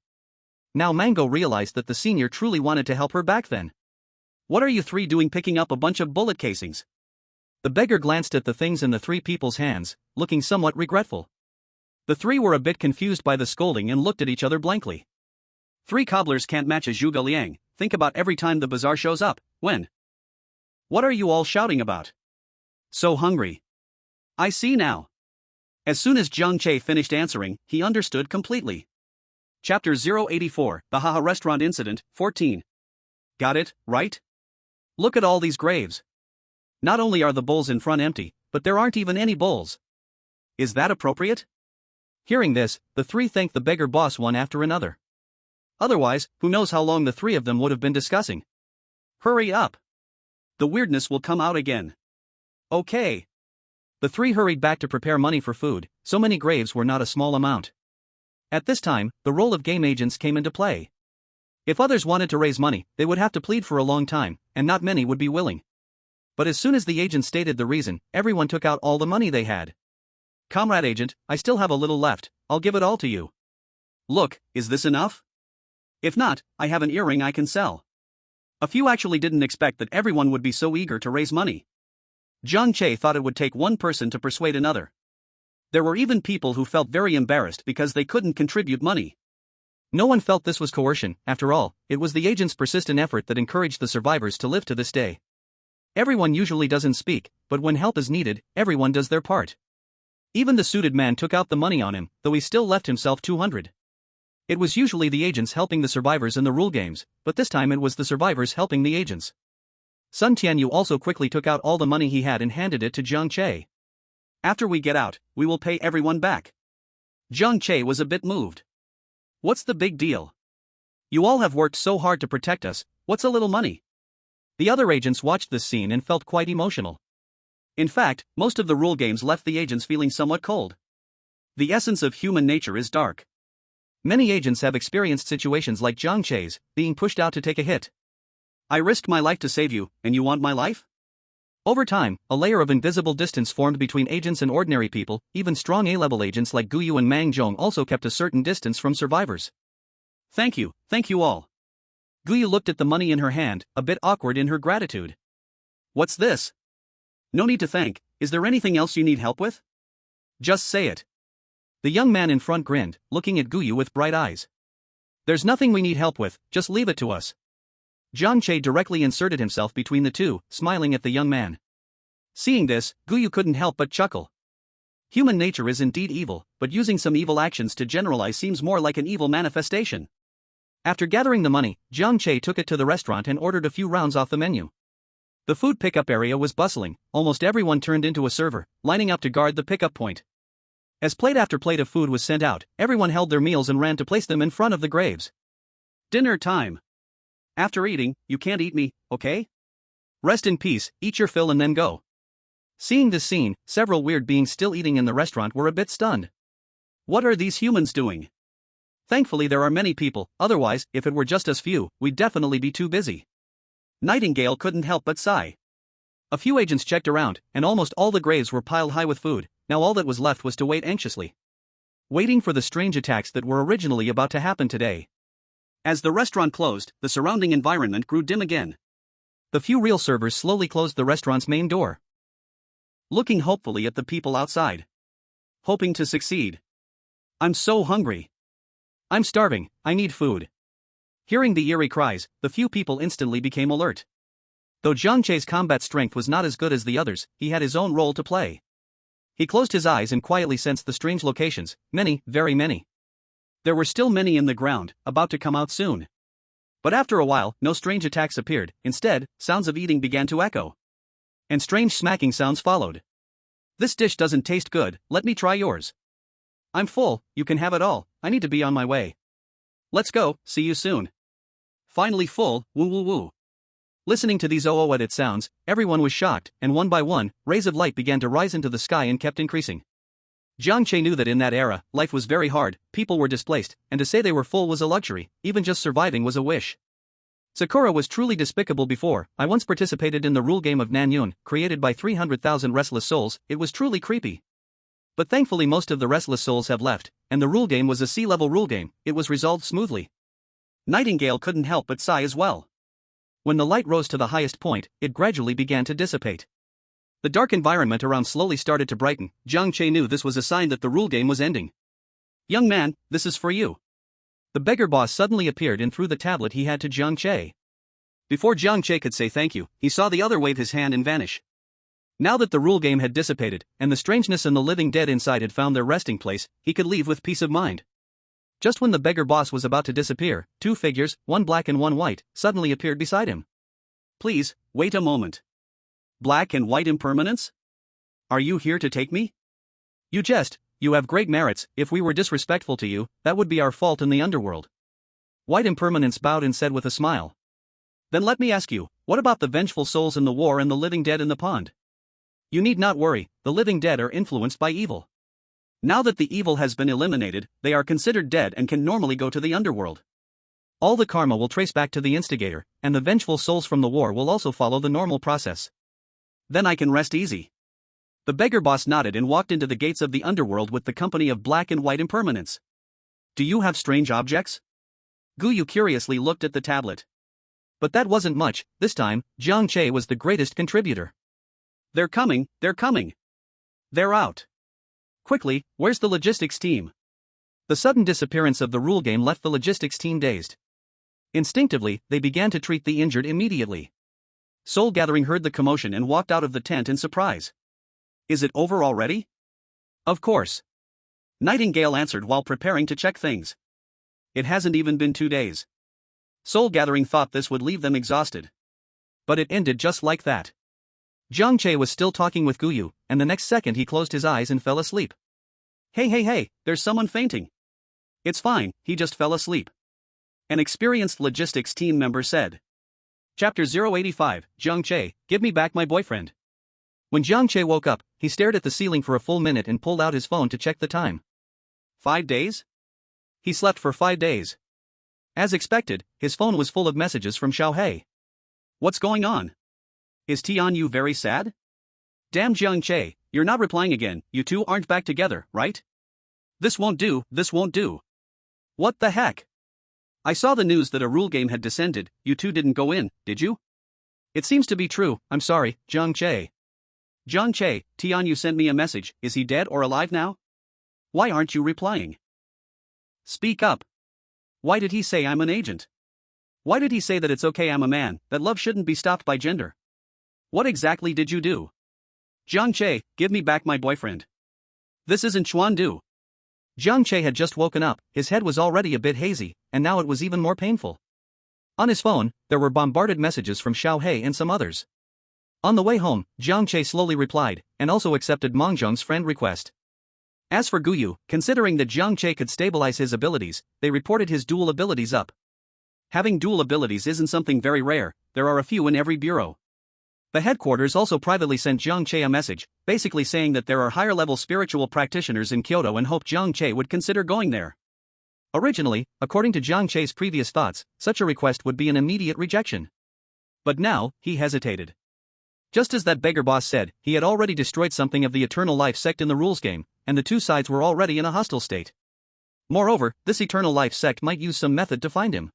Now Mango realized that the senior truly wanted to help her back then. What are you three doing picking up a bunch of bullet casings? The beggar glanced at the things in the three people's hands, looking somewhat regretful. The three were a bit confused by the scolding and looked at each other blankly. 3 cobblers can't match a Zhuge Liang. Think about every time the bazaar shows up. When? What are you all shouting about? So hungry. I see now. As soon as Jiang Che finished answering, he understood completely. Chapter 084, The Haha Restaurant Incident, 14. Got it, right? Look at all these graves. Not only are the bowls in front empty, but there aren't even any bowls. Is that appropriate? Hearing this, the three thanked the beggar boss one after another. Otherwise, who knows how long the three of them would have been discussing. Hurry up. The weirdness will come out again. Okay. The three hurried back to prepare money for food. So many graves were not a small amount. At this time, the role of game agents came into play. If others wanted to raise money, they would have to plead for a long time, and not many would be willing. But as soon as the agent stated the reason, everyone took out all the money they had. Comrade agent, I still have a little left, I'll give it all to you. Look, is this enough? If not, I have an earring I can sell. A few actually didn't expect that everyone would be so eager to raise money. Jiang Che thought it would take one person to persuade another. There were even people who felt very embarrassed because they couldn't contribute money. No one felt this was coercion. After all, it was the agent's persistent effort that encouraged the survivors to live to this day. Everyone usually doesn't speak, but when help is needed, everyone does their part. Even the suited man took out the money on him, though he still left himself 200. It was usually the agents helping the survivors in the rule games, but this time it was the survivors helping the agents. Sun Tianyu also quickly took out all the money he had and handed it to Jiang Che. After we get out, we will pay everyone back. Jiang Che was a bit moved. What's the big deal? You all have worked so hard to protect us, what's a little money? The other agents watched this scene and felt quite emotional. In fact, most of the rule games left the agents feeling somewhat cold. The essence of human nature is dark. Many agents have experienced situations like Jiang Che's, being pushed out to take a hit. I risked my life to save you, and you want my life? Over time, a layer of invisible distance formed between agents and ordinary people. Even strong A-level agents like Guyu and Mang Zhong also kept a certain distance from survivors. Thank you all. Guyu looked at the money in her hand, a bit awkward in her gratitude. What's this? No need to thank, is there anything else you need help with? Just say it. The young man in front grinned, looking at Guyu with bright eyes. There's nothing we need help with, just leave it to us. Jiang Che directly inserted himself between the two, smiling at the young man. Seeing this, Guyu couldn't help but chuckle. Human nature is indeed evil, but using some evil actions to generalize seems more like an evil manifestation. After gathering the money, Jiang Che took it to the restaurant and ordered a few rounds off the menu. The food pickup area was bustling, almost everyone turned into a server, lining up to guard the pickup point. As plate after plate of food was sent out, everyone held their meals and ran to place them in front of the graves. Dinner time. After eating, you can't eat me, okay? Rest in peace, eat your fill and then go. Seeing this scene, several weird beings still eating in the restaurant were a bit stunned. What are these humans doing? Thankfully there are many people, otherwise, if it were just us few, we'd definitely be too busy. Nightingale couldn't help but sigh. A few agents checked around, and almost all the graves were piled high with food. Now all that was left was to wait anxiously. Waiting for the strange attacks that were originally about to happen today. As the restaurant closed, the surrounding environment grew dim again. The few real servers slowly closed the restaurant's main door, looking hopefully at the people outside. Hoping to succeed. I'm so hungry. I'm starving, I need food. Hearing the eerie cries, the few people instantly became alert. Though Jiang Che's combat strength was not as good as the others, he had his own role to play. He closed his eyes and quietly sensed the strange locations, many, very many. There were still many in the ground, about to come out soon. But after a while, no strange attacks appeared. Instead, sounds of eating began to echo. And strange smacking sounds followed. This dish doesn't taste good, let me try yours. I'm full, you can have it all, I need to be on my way. Let's go, see you soon. Finally full, woo woo woo. Listening to these ooedit sounds, everyone was shocked, and one by one, rays of light began to rise into the sky and kept increasing. Jiang Che knew that in that era, life was very hard, people were displaced, and to say they were full was a luxury, even just surviving was a wish. Sakura was truly despicable before. I once participated in the rule game of Nanyun, created by 300,000 restless souls. It was truly creepy. But thankfully most of the restless souls have left, and the rule game was a sea-level rule game. It was resolved smoothly. Nightingale couldn't help but sigh as well. When the light rose to the highest point, it gradually began to dissipate. The dark environment around slowly started to brighten. Jiang Che knew this was a sign that the rule game was ending. Young man, this is for you. The beggar boss suddenly appeared and threw the tablet he had to Jiang Che. Before Jiang Che could say thank you, he saw the other wave his hand and vanish. Now that the rule game had dissipated, and the strangeness and the living dead inside had found their resting place, he could leave with peace of mind. Just when the beggar boss was about to disappear, two figures, one black and one white, suddenly appeared beside him. Please, wait a moment. Black and white impermanence? Are you here to take me? You jest, you have great merits. If we were disrespectful to you, that would be our fault in the underworld. White impermanence bowed and said with a smile. Then let me ask you, what about the vengeful souls in the war and the living dead in the pond? You need not worry, the living dead are influenced by evil. Now that the evil has been eliminated, they are considered dead and can normally go to the underworld. All the karma will trace back to the instigator, and the vengeful souls from the war will also follow the normal process. Then I can rest easy. The beggar boss nodded and walked into the gates of the underworld with the company of black and white impermanence. Do you have strange objects? Guyu curiously looked at the tablet. But that wasn't much. This time, Jiang Che was the greatest contributor. They're coming, they're coming. They're out. Quickly, where's the logistics team? The sudden disappearance of the rule game left the logistics team dazed. Instinctively, they began to treat the injured immediately. Soul Gathering heard the commotion and walked out of the tent in surprise. Is it over already? Of course. Nightingale answered while preparing to check things. It hasn't even been 2 days. Soul Gathering thought this would leave them exhausted. But it ended just like that. Jiang Che was still talking with Guyu, and the next second he closed his eyes and fell asleep. Hey, there's someone fainting. It's fine, he just fell asleep. An experienced logistics team member said. Chapter 085, Jiang Che, give me back my boyfriend. When Jiang Che woke up, he stared at the ceiling for a full minute and pulled out his phone to check the time. 5 days? He slept for 5 days. As expected, his phone was full of messages from Xiaohei. What's going on? Is Tianyu very sad? Damn Jiang Che, you're not replying again. You two aren't back together, right? This won't do, this won't do. What the heck? I saw the news that a rule game had descended. You two didn't go in, did you? It seems to be true. I'm sorry, Jiang Che. Jiang Che, Tianyu sent me a message. Is he dead or alive now? Why aren't you replying? Speak up. Why did he say I'm an agent? Why did he say that it's okay I'm a man, that love shouldn't be stopped by gender? What exactly did you do? Jiang Che, give me back my boyfriend. This isn't Chuandu. Jiang Che had just woken up, his head was already a bit hazy, and now it was even more painful. On his phone, there were bombarded messages from Xiaohei and some others. On the way home, Jiang Che slowly replied, and also accepted Mengzheng's friend request. As for Guyu, considering that Jiang Che could stabilize his abilities, they reported his dual abilities up. Having dual abilities isn't something very rare, there are a few in every bureau. The headquarters also privately sent Jiang Che a message, basically saying that there are higher-level spiritual practitioners in Kyoto and hoped Jiang Che would consider going there. Originally, according to Jiang Che's previous thoughts, such a request would be an immediate rejection. But now, he hesitated. Just as that beggar boss said, he had already destroyed something of the Eternal Life sect in the rules game, and the two sides were already in a hostile state. Moreover, this Eternal Life sect might use some method to find him.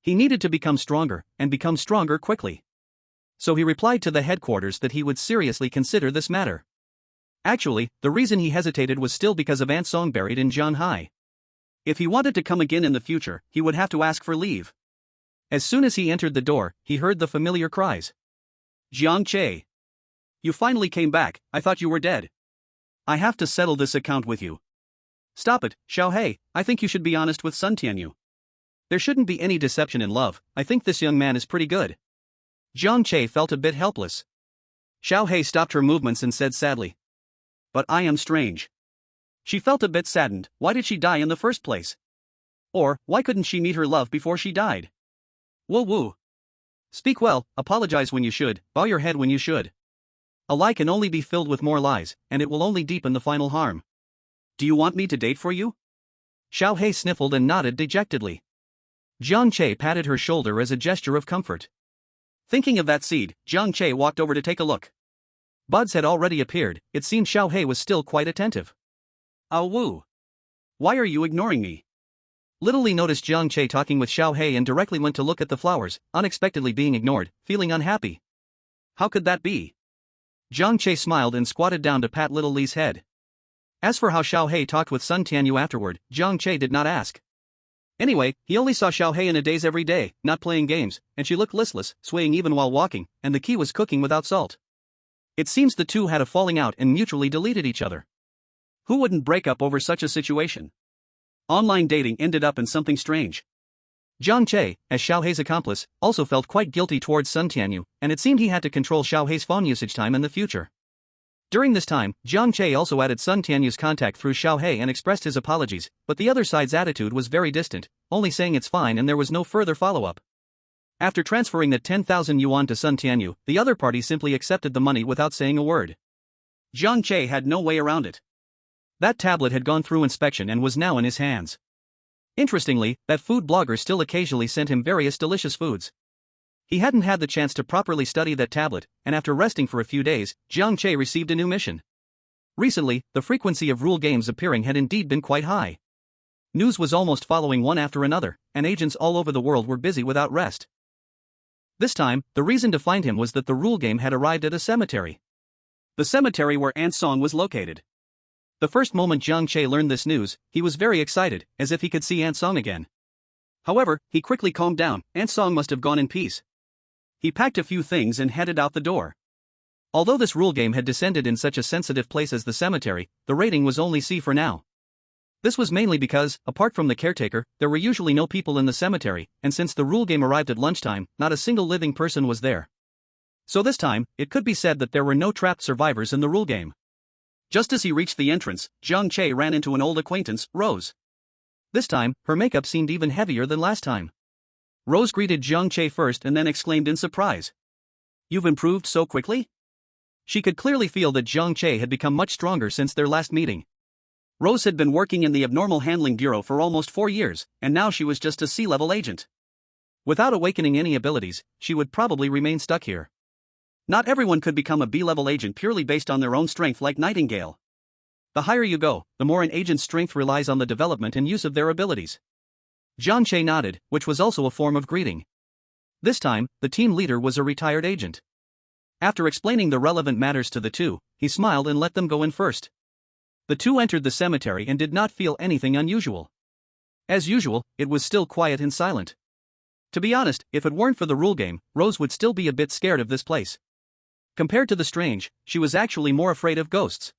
He needed to become stronger, and become stronger quickly. So he replied to the headquarters that he would seriously consider this matter. Actually, the reason he hesitated was still because of Ansong buried in Zhanghai. If he wanted to come again in the future, he would have to ask for leave. As soon as he entered the door, he heard the familiar cries. Jiang Che. You finally came back, I thought you were dead. I have to settle this account with you. Stop it, Xiaohei, I think you should be honest with Sun Tianyu. There shouldn't be any deception in love, I think this young man is pretty good. Jiang Che felt a bit helpless. Xiaohei stopped her movements and said sadly. But I am strange. She felt a bit saddened. Why did she die in the first place? Or, why couldn't she meet her love before she died? Woo woo. Speak well, apologize when you should, bow your head when you should. A lie can only be filled with more lies, and it will only deepen the final harm. Do you want me to date for you? Xiaohei sniffled and nodded dejectedly. Jiang Che patted her shoulder as a gesture of comfort. Thinking of that seed, Jiang Che walked over to take a look. Buds had already appeared, it seemed Xiaohei was still quite attentive. Oh woo. Why are you ignoring me? Little Li noticed Jiang Che talking with Xiaohei and directly went to look at the flowers, unexpectedly being ignored, feeling unhappy. How could that be? Jiang Che smiled and squatted down to pat Little Li's head. As for how Xiaohei talked with Sun Tianyu afterward, Jiang Che did not ask. Anyway, he only saw Xiaohei in a daze every day, not playing games, and she looked listless, swaying even while walking, and the key was cooking without salt. It seems the two had a falling out and mutually deleted each other. Who wouldn't break up over such a situation? Online dating ended up in something strange. Jiang Che, as Xiaohei's accomplice, also felt quite guilty towards Sun Tianyu, and it seemed he had to control Xiaohei's phone usage time in the future. During this time, Jiang Che also added Sun Tianyu's contact through Xiaohei and expressed his apologies, but the other side's attitude was very distant, only saying it's fine and there was no further follow-up. After transferring the 10,000 yuan to Sun Tianyu, the other party simply accepted the money without saying a word. Jiang Che had no way around it. That tablet had gone through inspection and was now in his hands. Interestingly, that food blogger still occasionally sent him various delicious foods. He hadn't had the chance to properly study that tablet, and after resting for a few days, Jiang Che received a new mission. Recently, the frequency of rule games appearing had indeed been quite high. News was almost following one after another, and agents all over the world were busy without rest. This time, the reason to find him was that the rule game had arrived at a cemetery. The cemetery where Ansong was located. The first moment Jiang Che learned this news, he was very excited, as if he could see Ansong again. However, he quickly calmed down. Ansong must have gone in peace. He packed a few things and headed out the door. Although this rule game had descended in such a sensitive place as the cemetery, the rating was only C for now. This was mainly because, apart from the caretaker, there were usually no people in the cemetery, and since the rule game arrived at lunchtime, not a single living person was there. So this time, it could be said that there were no trapped survivors in the rule game. Just as he reached the entrance, Jiang Che ran into an old acquaintance, Rose. This time, her makeup seemed even heavier than last time. Rose greeted Jiang Che first and then exclaimed in surprise. You've improved so quickly? She could clearly feel that Jiang Che had become much stronger since their last meeting. Rose had been working in the Abnormal Handling Bureau for almost 4 years, and now she was just a C-level agent. Without awakening any abilities, she would probably remain stuck here. Not everyone could become a B-level agent purely based on their own strength like Nightingale. The higher you go, the more an agent's strength relies on the development and use of their abilities. Jiang Che nodded, which was also a form of greeting. This time, the team leader was a retired agent. After explaining the relevant matters to the two, he smiled and let them go in first. The two entered the cemetery and did not feel anything unusual. As usual, it was still quiet and silent. To be honest, if it weren't for the rule game, Rose would still be a bit scared of this place. Compared to the strange, she was actually more afraid of ghosts.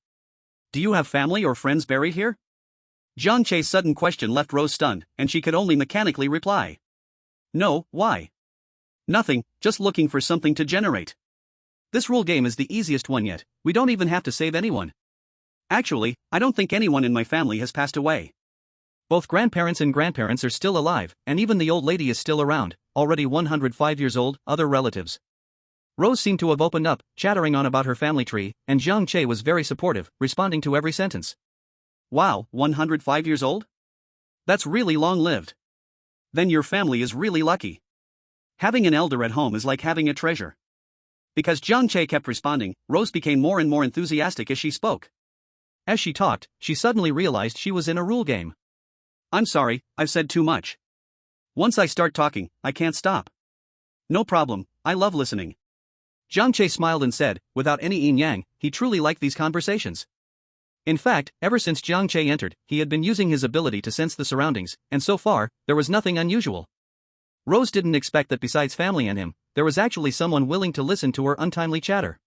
Do you have family or friends buried here? Jiang Che's sudden question left Rose stunned, and she could only mechanically reply. No, why? Nothing, just looking for something to generate. This rule game is the easiest one yet, we don't even have to save anyone. Actually, I don't think anyone in my family has passed away. Both grandparents and grandparents are still alive, and even the old lady is still around, already 105 years old, other relatives. Rose seemed to have opened up, chattering on about her family tree, and Jiang Che was very supportive, responding to every sentence. Wow, 105 years old? That's really long-lived. Then your family is really lucky. Having an elder at home is like having a treasure. Because Jiang Che kept responding, Rose became more and more enthusiastic as she spoke. As she talked, she suddenly realized she was in a rule game. I'm sorry, I've said too much. Once I start talking, I can't stop. No problem, I love listening. Jiang Che smiled and said, without any yin-yang, he truly liked these conversations. In fact, ever since Jiang Che entered, he had been using his ability to sense the surroundings, and so far, there was nothing unusual. Rose didn't expect that besides family and him, there was actually someone willing to listen to her untimely chatter.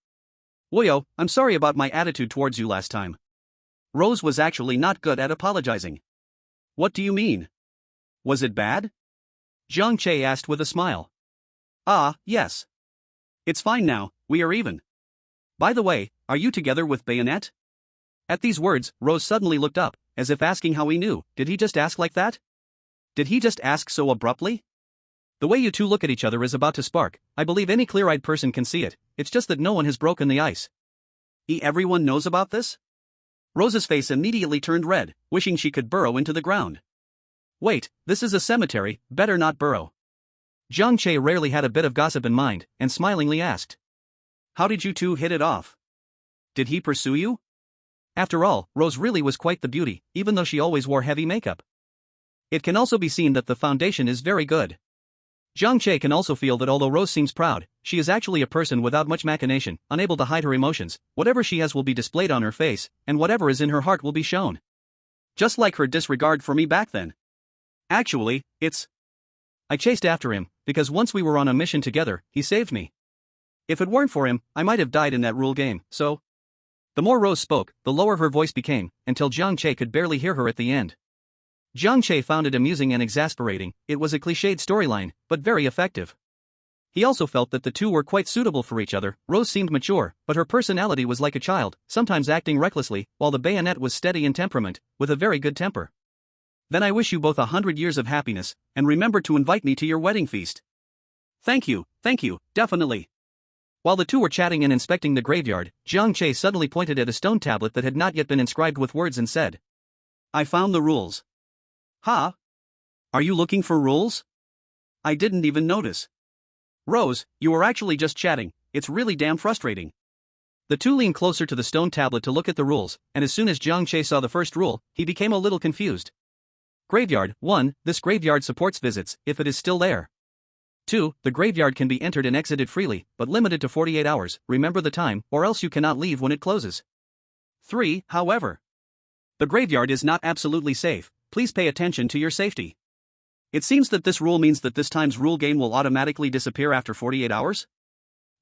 Woyo, I'm sorry about my attitude towards you last time. Rose was actually not good at apologizing. What do you mean? Was it bad? Jiang Che asked with a smile. Ah, yes. It's fine now, we are even. By the way, are you together with Bayonet? At these words, Rose suddenly looked up, as if asking how he knew. Did he just ask like that? Did he just ask so abruptly? The way you two look at each other is about to spark. I believe any clear-eyed person can see it, it's just that no one has broken the ice. Everyone knows about this? Rose's face immediately turned red, wishing she could burrow into the ground. Wait, this is a cemetery, better not burrow. Jiang Che rarely had a bit of gossip in mind, and smilingly asked. How did you two hit it off? Did he pursue you? After all, Rose really was quite the beauty, even though she always wore heavy makeup. It can also be seen that the foundation is very good. Jiang Che can also feel that although Rose seems proud, she is actually a person without much machination, unable to hide her emotions. Whatever she has will be displayed on her face, and whatever is in her heart will be shown. Just like her disregard for me back then. Actually, I chased after him, because once we were on a mission together, he saved me. If it weren't for him, I might have died in that rule game, so... The more Rose spoke, the lower her voice became, until Jiang Che could barely hear her at the end. Jiang Che found it amusing and exasperating. It was a cliched storyline, but very effective. He also felt that the two were quite suitable for each other. Rose seemed mature, but her personality was like a child, sometimes acting recklessly, while the Bayonet was steady in temperament, with a very good temper. Then I wish you both 100 years of happiness, and remember to invite me to your wedding feast. Thank you, definitely. While the two were chatting and inspecting the graveyard, Jiang Che suddenly pointed at a stone tablet that had not yet been inscribed with words and said, I found the rules. Huh? Are you looking for rules? I didn't even notice. Rose, you were actually just chatting, it's really damn frustrating. The two leaned closer to the stone tablet to look at the rules, and as soon as Jiang Che saw the first rule, he became a little confused. Graveyard. 1. This graveyard supports visits, if it is still there. 2. The graveyard can be entered and exited freely, but limited to 48 hours, remember the time, or else you cannot leave when it closes. 3. However, the graveyard is not absolutely safe, please pay attention to your safety. It seems that this rule means that this time's rule game will automatically disappear after 48 hours?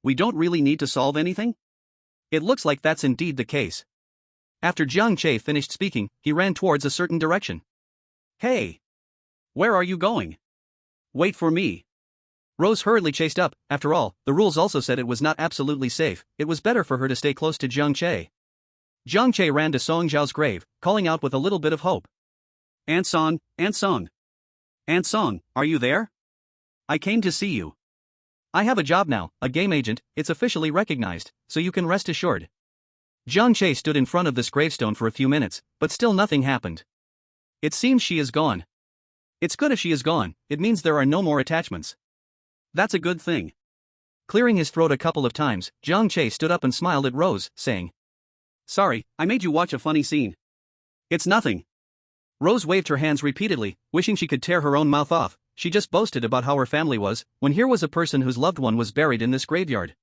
We don't really need to solve anything? It looks like that's indeed the case. After Jiang Che finished speaking, he ran towards a certain direction. Hey! Where are you going? Wait for me. Rose hurriedly chased up. After all, the rules also said it was not absolutely safe, it was better for her to stay close to Jiang Che. Jiang Che ran to Song Zhao's grave, calling out with a little bit of hope. Aunt Song, are you there? I came to see you. I have a job now, a game agent, it's officially recognized, so you can rest assured. Jiang Che stood in front of this gravestone for a few minutes, but still nothing happened. It seems she is gone. It's good if she is gone, it means there are no more attachments. That's a good thing. Clearing his throat a couple of times, Jiang Che stood up and smiled at Rose, saying, Sorry, I made you watch a funny scene. It's nothing. Rose waved her hands repeatedly, wishing she could tear her own mouth off. She just boasted about how her family was, when here was a person whose loved one was buried in this graveyard.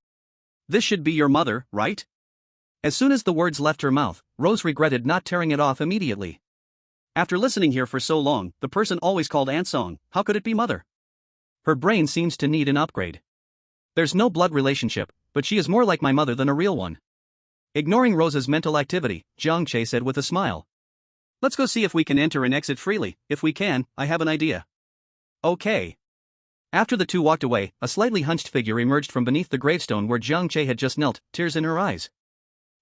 This should be your mother, right? As soon as the words left her mouth, Rose regretted not tearing it off immediately. After listening here for so long, the person always called Aunt Song, how could it be mother? Her brain seems to need an upgrade. There's no blood relationship, but she is more like my mother than a real one. Ignoring Rose's mental activity, Jiang Che said with a smile. Let's go see if we can enter and exit freely. If we can, I have an idea. Okay. After the two walked away, a slightly hunched figure emerged from beneath the gravestone where Jiang Che had just knelt, tears in her eyes.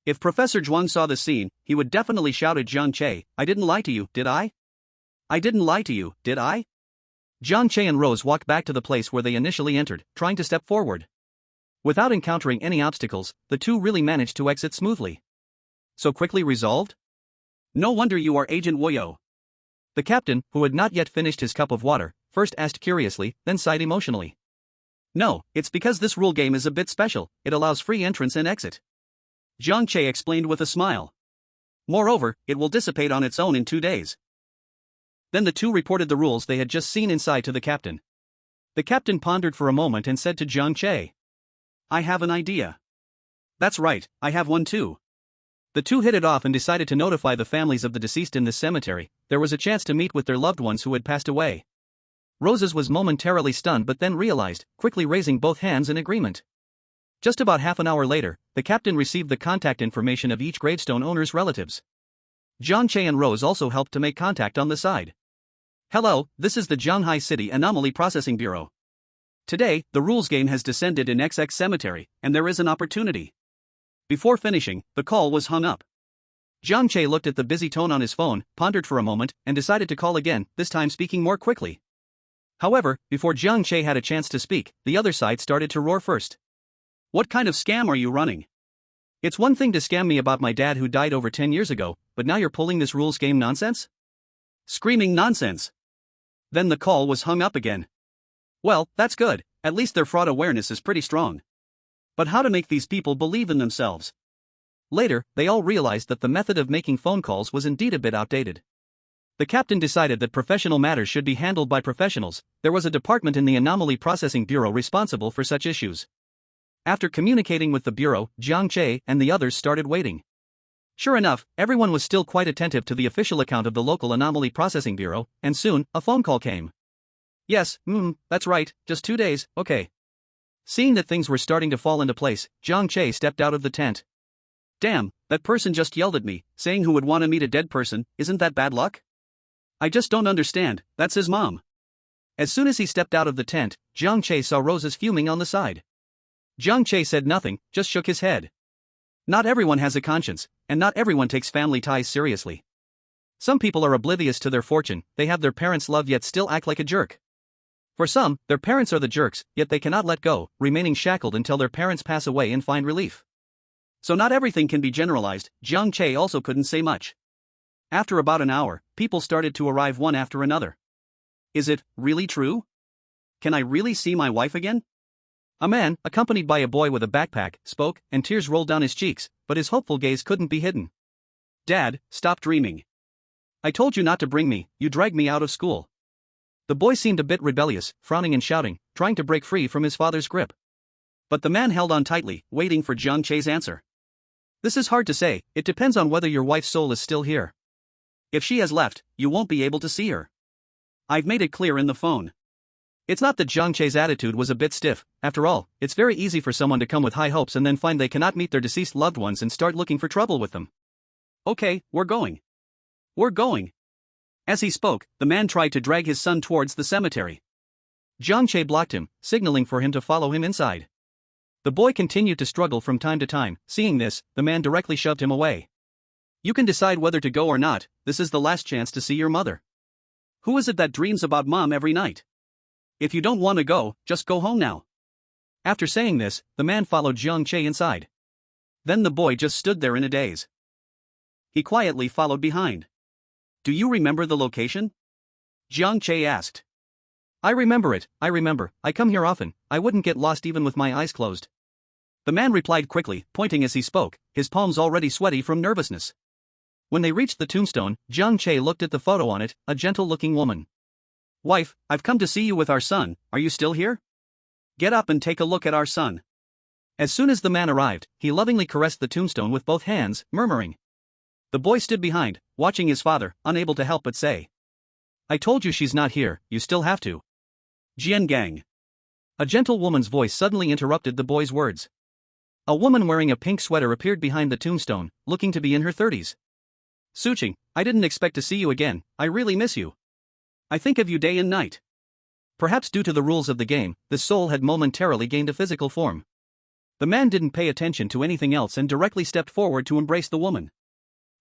If Professor Zhuang saw this scene, he would definitely shout at Jiang Che, I didn't lie to you, did I? I didn't lie to you, did I? Jiang Che and Rose walked back to the place where they initially entered, trying to step forward. Without encountering any obstacles, the two really managed to exit smoothly. So quickly resolved? No wonder you are Agent Woyo. The captain, who had not yet finished his cup of water, first asked curiously, then sighed emotionally. No, it's because this rule game is a bit special, it allows free entrance and exit. Jiang Che explained with a smile. Moreover, it will dissipate on its own in 2 days. Then the two reported the rules they had just seen inside to the captain. The captain pondered for a moment and said to Jiang Che. I have an idea. That's right, I have one too. The two hit it off and decided to notify the families of the deceased in this cemetery. There was a chance to meet with their loved ones who had passed away. Roses was momentarily stunned but then realized, quickly raising both hands in agreement. Just about half an hour later, the captain received the contact information of each gravestone owner's relatives. Jiang Che and Rose also helped to make contact on the side. Hello, this is the Shanghai City Anomaly Processing Bureau. Today, the rules game has descended in XX Cemetery, and there is an opportunity. Before finishing, the call was hung up. Jiang Che looked at the busy tone on his phone, pondered for a moment, and decided to call again, this time speaking more quickly. However, before Jiang Che had a chance to speak, the other side started to roar first. What kind of scam are you running? It's one thing to scam me about my dad who died over 10 years ago, but now you're pulling this rules game nonsense? Screaming nonsense. Then the call was hung up again. Well, that's good, at least their fraud awareness is pretty strong. But how to make these people believe in themselves? Later, they all realized that the method of making phone calls was indeed a bit outdated. The captain decided that professional matters should be handled by professionals. There was a department in the Anomaly Processing Bureau responsible for such issues. After communicating with the bureau, Jiang Che and the others started waiting. Sure enough, everyone was still quite attentive to the official account of the local Anomaly Processing Bureau, and soon, a phone call came. Yes, that's right, just 2 days, okay. Seeing that things were starting to fall into place, Jiang Che stepped out of the tent. Damn, that person just yelled at me, saying who would want to meet a dead person, isn't that bad luck? I just don't understand, that's his mom. As soon as he stepped out of the tent, Jiang Che saw Roses fuming on the side. Jiang Che said nothing, just shook his head. Not everyone has a conscience, and not everyone takes family ties seriously. Some people are oblivious to their fortune, they have their parents' love yet still act like a jerk. For some, their parents are the jerks, yet they cannot let go, remaining shackled until their parents pass away and find relief. So not everything can be generalized. Jiang Che also couldn't say much. After about an hour, people started to arrive one after another. Is it really true? Can I really see my wife again? A man, accompanied by a boy with a backpack, spoke, and tears rolled down his cheeks, but his hopeful gaze couldn't be hidden. Dad, stop dreaming. I told you not to bring me, you dragged me out of school. The boy seemed a bit rebellious, frowning and shouting, trying to break free from his father's grip. But the man held on tightly, waiting for Jiang Che's answer. This is hard to say, it depends on whether your wife's soul is still here. If she has left, you won't be able to see her. I've made it clear in the phone. It's not that Jiang Che's attitude was a bit stiff. After all, it's very easy for someone to come with high hopes and then find they cannot meet their deceased loved ones and start looking for trouble with them. Okay, we're going. We're going. As he spoke, the man tried to drag his son towards the cemetery. Jiang Che blocked him, signaling for him to follow him inside. The boy continued to struggle from time to time. Seeing this, the man directly shoved him away. You can decide whether to go or not, this is the last chance to see your mother. Who is it that dreams about mom every night? If you don't want to go, just go home now. After saying this, the man followed Jiang Che inside. Then the boy just stood there in a daze. He quietly followed behind. Do you remember the location? Jiang Che asked. I remember it, I come here often, I wouldn't get lost even with my eyes closed. The man replied quickly, pointing as he spoke, his palms already sweaty from nervousness. When they reached the tombstone, Jiang Che looked at the photo on it, a gentle-looking woman. Wife, I've come to see you with our son, are you still here? Get up and take a look at our son. As soon as the man arrived, he lovingly caressed the tombstone with both hands, murmuring. The boy stood behind, watching his father, unable to help but say. I told you she's not here, you still have to. Jian Gang. A gentle woman's voice suddenly interrupted the boy's words. A woman wearing a pink sweater appeared behind the tombstone, looking to be in her 30s. Suqing, I didn't expect to see you again, I really miss you. I think of you day and night. Perhaps due to the rules of the game, the soul had momentarily gained a physical form. The man didn't pay attention to anything else and directly stepped forward to embrace the woman.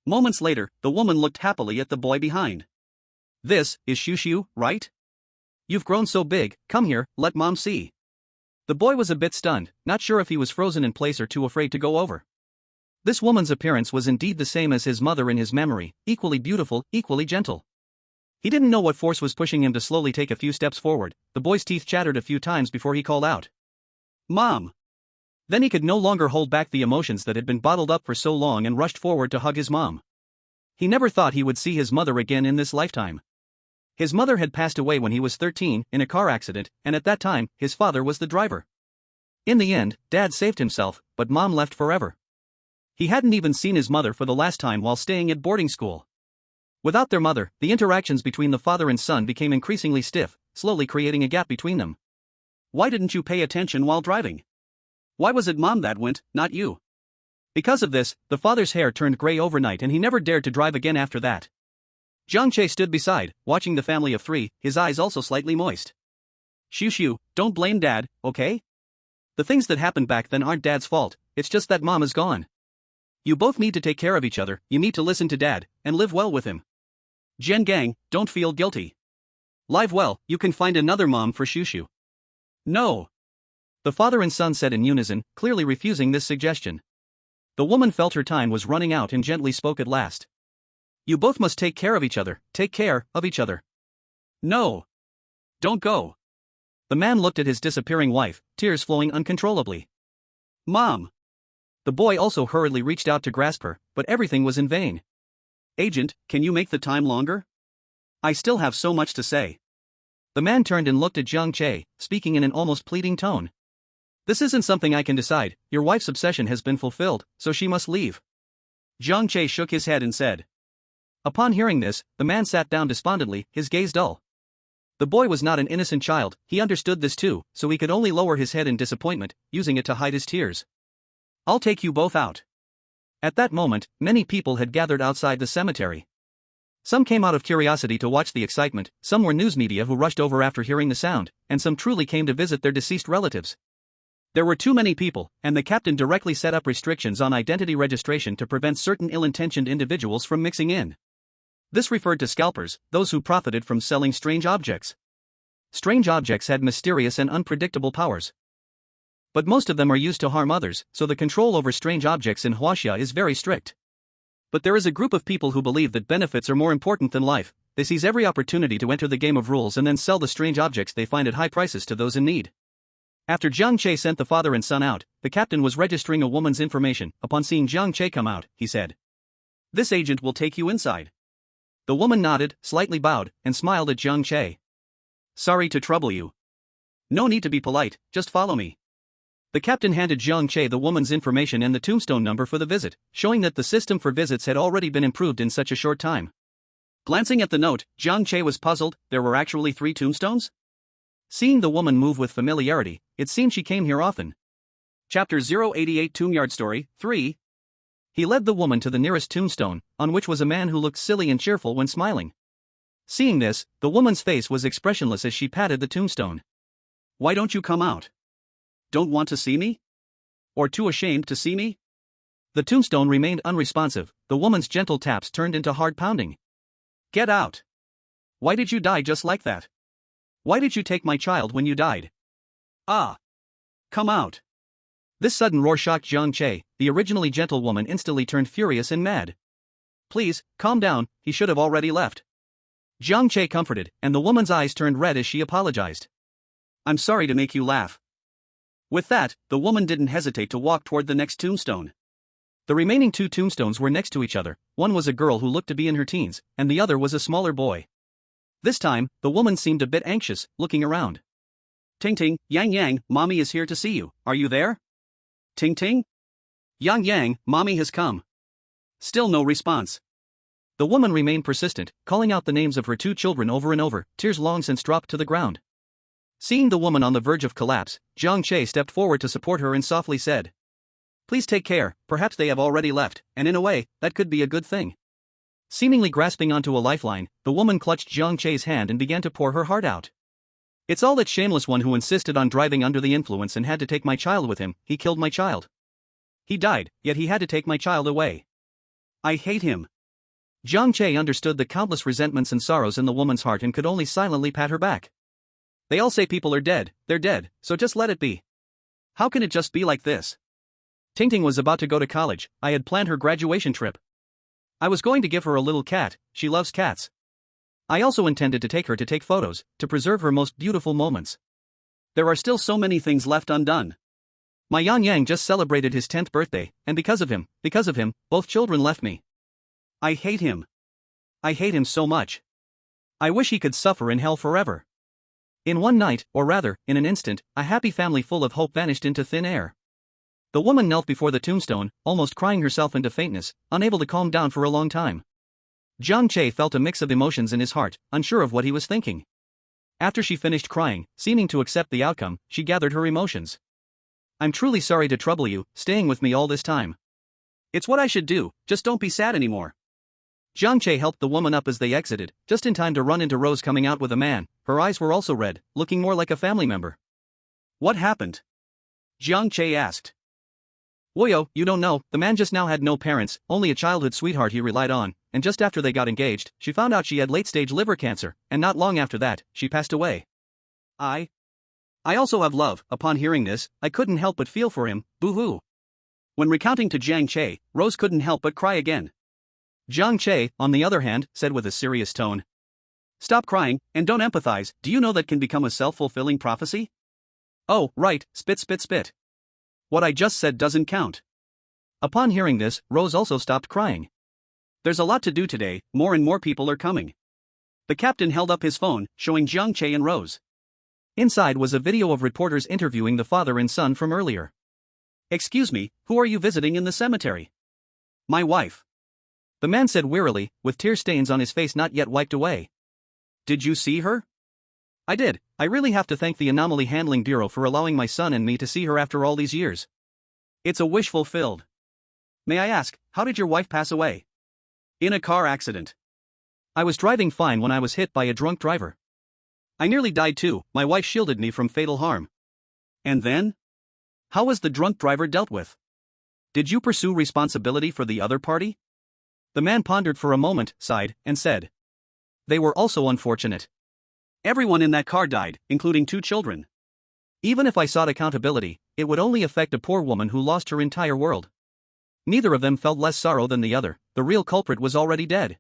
Moments later, the woman looked happily at the boy behind. This is Shushu, right? You've grown so big, come here, let mom see. The boy was a bit stunned, not sure if he was frozen in place or too afraid to go over. This woman's appearance was indeed the same as his mother in his memory, equally beautiful, equally gentle. He didn't know what force was pushing him to slowly take a few steps forward. The boy's teeth chattered a few times before he called out. Mom! Then he could no longer hold back the emotions that had been bottled up for so long and rushed forward to hug his mom. He never thought he would see his mother again in this lifetime. His mother had passed away when he was 13 in a car accident, and at that time, his father was the driver. In the end, Dad saved himself, but Mom left forever. He hadn't even seen his mother for the last time while staying at boarding school. Without their mother, the interactions between the father and son became increasingly stiff, slowly creating a gap between them. Why didn't you pay attention while driving? Why was it Mom that went, not you? Because of this, the father's hair turned gray overnight and he never dared to drive again after that. Jiang Che stood beside, watching the family of three, his eyes also slightly moist. Shoo, don't blame Dad, okay? The things that happened back then aren't Dad's fault, it's just that Mom is gone. You both need to take care of each other, you need to listen to Dad, and live well with him. Jian Gang, don't feel guilty. Live well, you can find another mom for Shushu. No. The father and son said in unison, clearly refusing this suggestion. The woman felt her time was running out and gently spoke at last. You both must take care of each other, take care of each other. No. Don't go. The man looked at his disappearing wife, tears flowing uncontrollably. Mom. The boy also hurriedly reached out to grasp her, but everything was in vain. Agent, can you make the time longer? I still have so much to say. The man turned and looked at Jiang Che, speaking in an almost pleading tone. This isn't something I can decide, your wife's obsession has been fulfilled, so she must leave. Jiang Che shook his head and said. Upon hearing this, the man sat down despondently, his gaze dull. The boy was not an innocent child, he understood this too, so he could only lower his head in disappointment, using it to hide his tears. I'll take you both out. At that moment, many people had gathered outside the cemetery. Some came out of curiosity to watch the excitement, some were news media who rushed over after hearing the sound, and some truly came to visit their deceased relatives. There were too many people, and the captain directly set up restrictions on identity registration to prevent certain ill-intentioned individuals from mixing in. This referred to scalpers, those who profited from selling strange objects. Strange objects had mysterious and unpredictable powers. But most of them are used to harm others, so the control over strange objects in Huaxia is very strict. But there is a group of people who believe that benefits are more important than life. They seize every opportunity to enter the game of rules and then sell the strange objects they find at high prices to those in need. After Jiang Che sent the father and son out, the captain was registering a woman's information. Upon seeing Jiang Che come out, he said, "This agent will take you inside." The woman nodded, slightly bowed, and smiled at Jiang Che. "Sorry to trouble you." "No need to be polite, just follow me." The captain handed Jiang Che the woman's information and the tombstone number for the visit, showing that the system for visits had already been improved in such a short time. Glancing at the note, Jiang Che was puzzled. There were actually 3 tombstones? Seeing the woman move with familiarity, it seemed she came here often. Chapter 088 Tombstone Story, 3. He led the woman to the nearest tombstone, on which was a man who looked silly and cheerful when smiling. Seeing this, the woman's face was expressionless as she patted the tombstone. "Why don't you come out? Don't want to see me? Or too ashamed to see me?" The tombstone remained unresponsive, the woman's gentle taps turned into hard pounding. "Get out! Why did you die just like that? Why did you take my child when you died? Ah! Come out!" This sudden roar shocked Jiang Che. The originally gentle woman instantly turned furious and mad. "Please, calm down, he should have already left." Jiang Che comforted, and the woman's eyes turned red as she apologized. "I'm sorry to make you laugh." With that, the woman didn't hesitate to walk toward the next tombstone. The remaining 2 tombstones were next to each other. One was a girl who looked to be in her teens, and the other was a smaller boy. This time, the woman seemed a bit anxious, looking around. "Ting Ting, Yang, Mommy is here to see you, are you there? Ting Ting? Yang, Mommy has come." Still no response. The woman remained persistent, calling out the names of her 2 children over and over, tears long since dropped to the ground. Seeing the woman on the verge of collapse, Jiang Che stepped forward to support her and softly said, "Please take care, perhaps they have already left, and in a way, that could be a good thing." Seemingly grasping onto a lifeline, the woman clutched Jiang Che's hand and began to pour her heart out. "It's all that shameless one who insisted on driving under the influence and had to take my child with him. He killed my child. He died, yet he had to take my child away. I hate him." Jiang Che understood the countless resentments and sorrows in the woman's heart and could only silently pat her back. "They all say people are dead, they're dead, so just let it be. How can it just be like this? Ting Ting was about to go to college, I had planned her graduation trip. I was going to give her a little cat, she loves cats. I also intended to take her to take photos, to preserve her most beautiful moments. There are still so many things left undone. My Yang just celebrated his 10th birthday, and because of him, both children left me. I hate him. I hate him so much. I wish he could suffer in hell forever." In one night, or rather, in an instant, a happy family full of hope vanished into thin air. The woman knelt before the tombstone, almost crying herself into faintness, unable to calm down for a long time. Jiang Che felt a mix of emotions in his heart, unsure of what he was thinking. After she finished crying, seeming to accept the outcome, she gathered her emotions. I'm truly sorry to trouble you, staying with me all this time. It's what I should do, just don't be sad anymore. Jiang Che helped the woman up as they exited, just in time to run into Rose coming out with a man. Her eyes were also red, looking more like a family member. What happened? Jiang Che asked. Woyo, you don't know, the man just now had no parents, only a childhood sweetheart he relied on, and just after they got engaged, she found out she had late-stage liver cancer, and not long after that, she passed away. I also have love. Upon hearing this, I couldn't help but feel for him, boo-hoo. When recounting to Jiang Che, Rose couldn't help but cry again. Jiang Che, on the other hand, said with a serious tone. Stop crying, and don't empathize. Do you know that can become a self-fulfilling prophecy? Oh, right, spit. What I just said doesn't count. Upon hearing this, Rose also stopped crying. There's a lot to do today, more and more people are coming. The captain held up his phone, showing Jiang Che and Rose. Inside was a video of reporters interviewing the father and son from earlier. Excuse me, who are you visiting in the cemetery? My wife. The man said wearily, with tear stains on his face not yet wiped away. Did you see her? I did. I really have to thank the Anomaly Handling Bureau for allowing my son and me to see her after all these years. It's a wish fulfilled. May I ask, how did your wife pass away? In a car accident. I was driving fine when I was hit by a drunk driver. I nearly died too. My wife shielded me from fatal harm. And then? How was the drunk driver dealt with? Did you pursue responsibility for the other party? The man pondered for a moment, sighed, and said. They were also unfortunate. Everyone in that car died, including 2 children. Even if I sought accountability, it would only affect a poor woman who lost her entire world. Neither of them felt less sorrow than the other. The real culprit was already dead.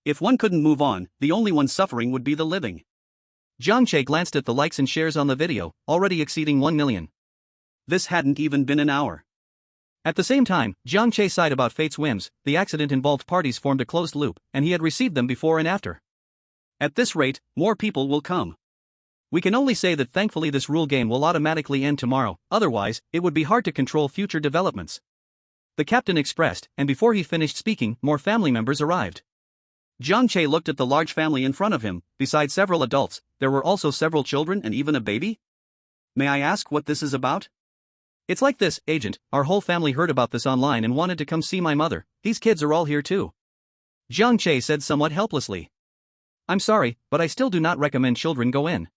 If one couldn't move on, the only one suffering would be the living. Jiang Che glanced at the likes and shares on the video, already exceeding 1 million. This hadn't even been an hour. At the same time, Jiang Che sighed about fate's whims. The accident-involved parties formed a closed loop, and he had received them before and after. At this rate, more people will come. We can only say that thankfully this rule game will automatically end tomorrow, otherwise, it would be hard to control future developments. The captain expressed, and before he finished speaking, more family members arrived. Jiang Che looked at the large family in front of him. Besides several adults, there were also several children and even a baby? May I ask what this is about? It's like this, Agent. Our whole family heard about this online and wanted to come see my mother. These kids are all here too. Jiang Che said somewhat helplessly. I'm sorry, but I still do not recommend children go in.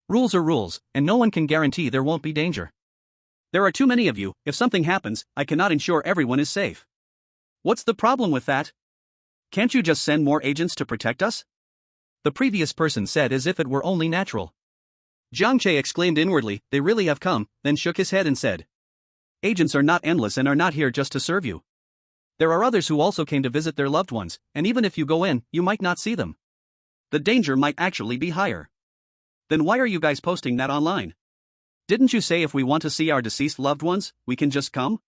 Rules are rules, and no one can guarantee there won't be danger. There are too many of you. If something happens, I cannot ensure everyone is safe. What's the problem with that? Can't you just send more agents to protect us? The previous person said as if it were only natural. Jiang Che exclaimed inwardly, they really have come, then shook his head and said. Agents are not endless and are not here just to serve you. There are others who also came to visit their loved ones, and even if you go in, you might not see them. The danger might actually be higher. Then why are you guys posting that online? Didn't you say if we want to see our deceased loved ones, we can just come?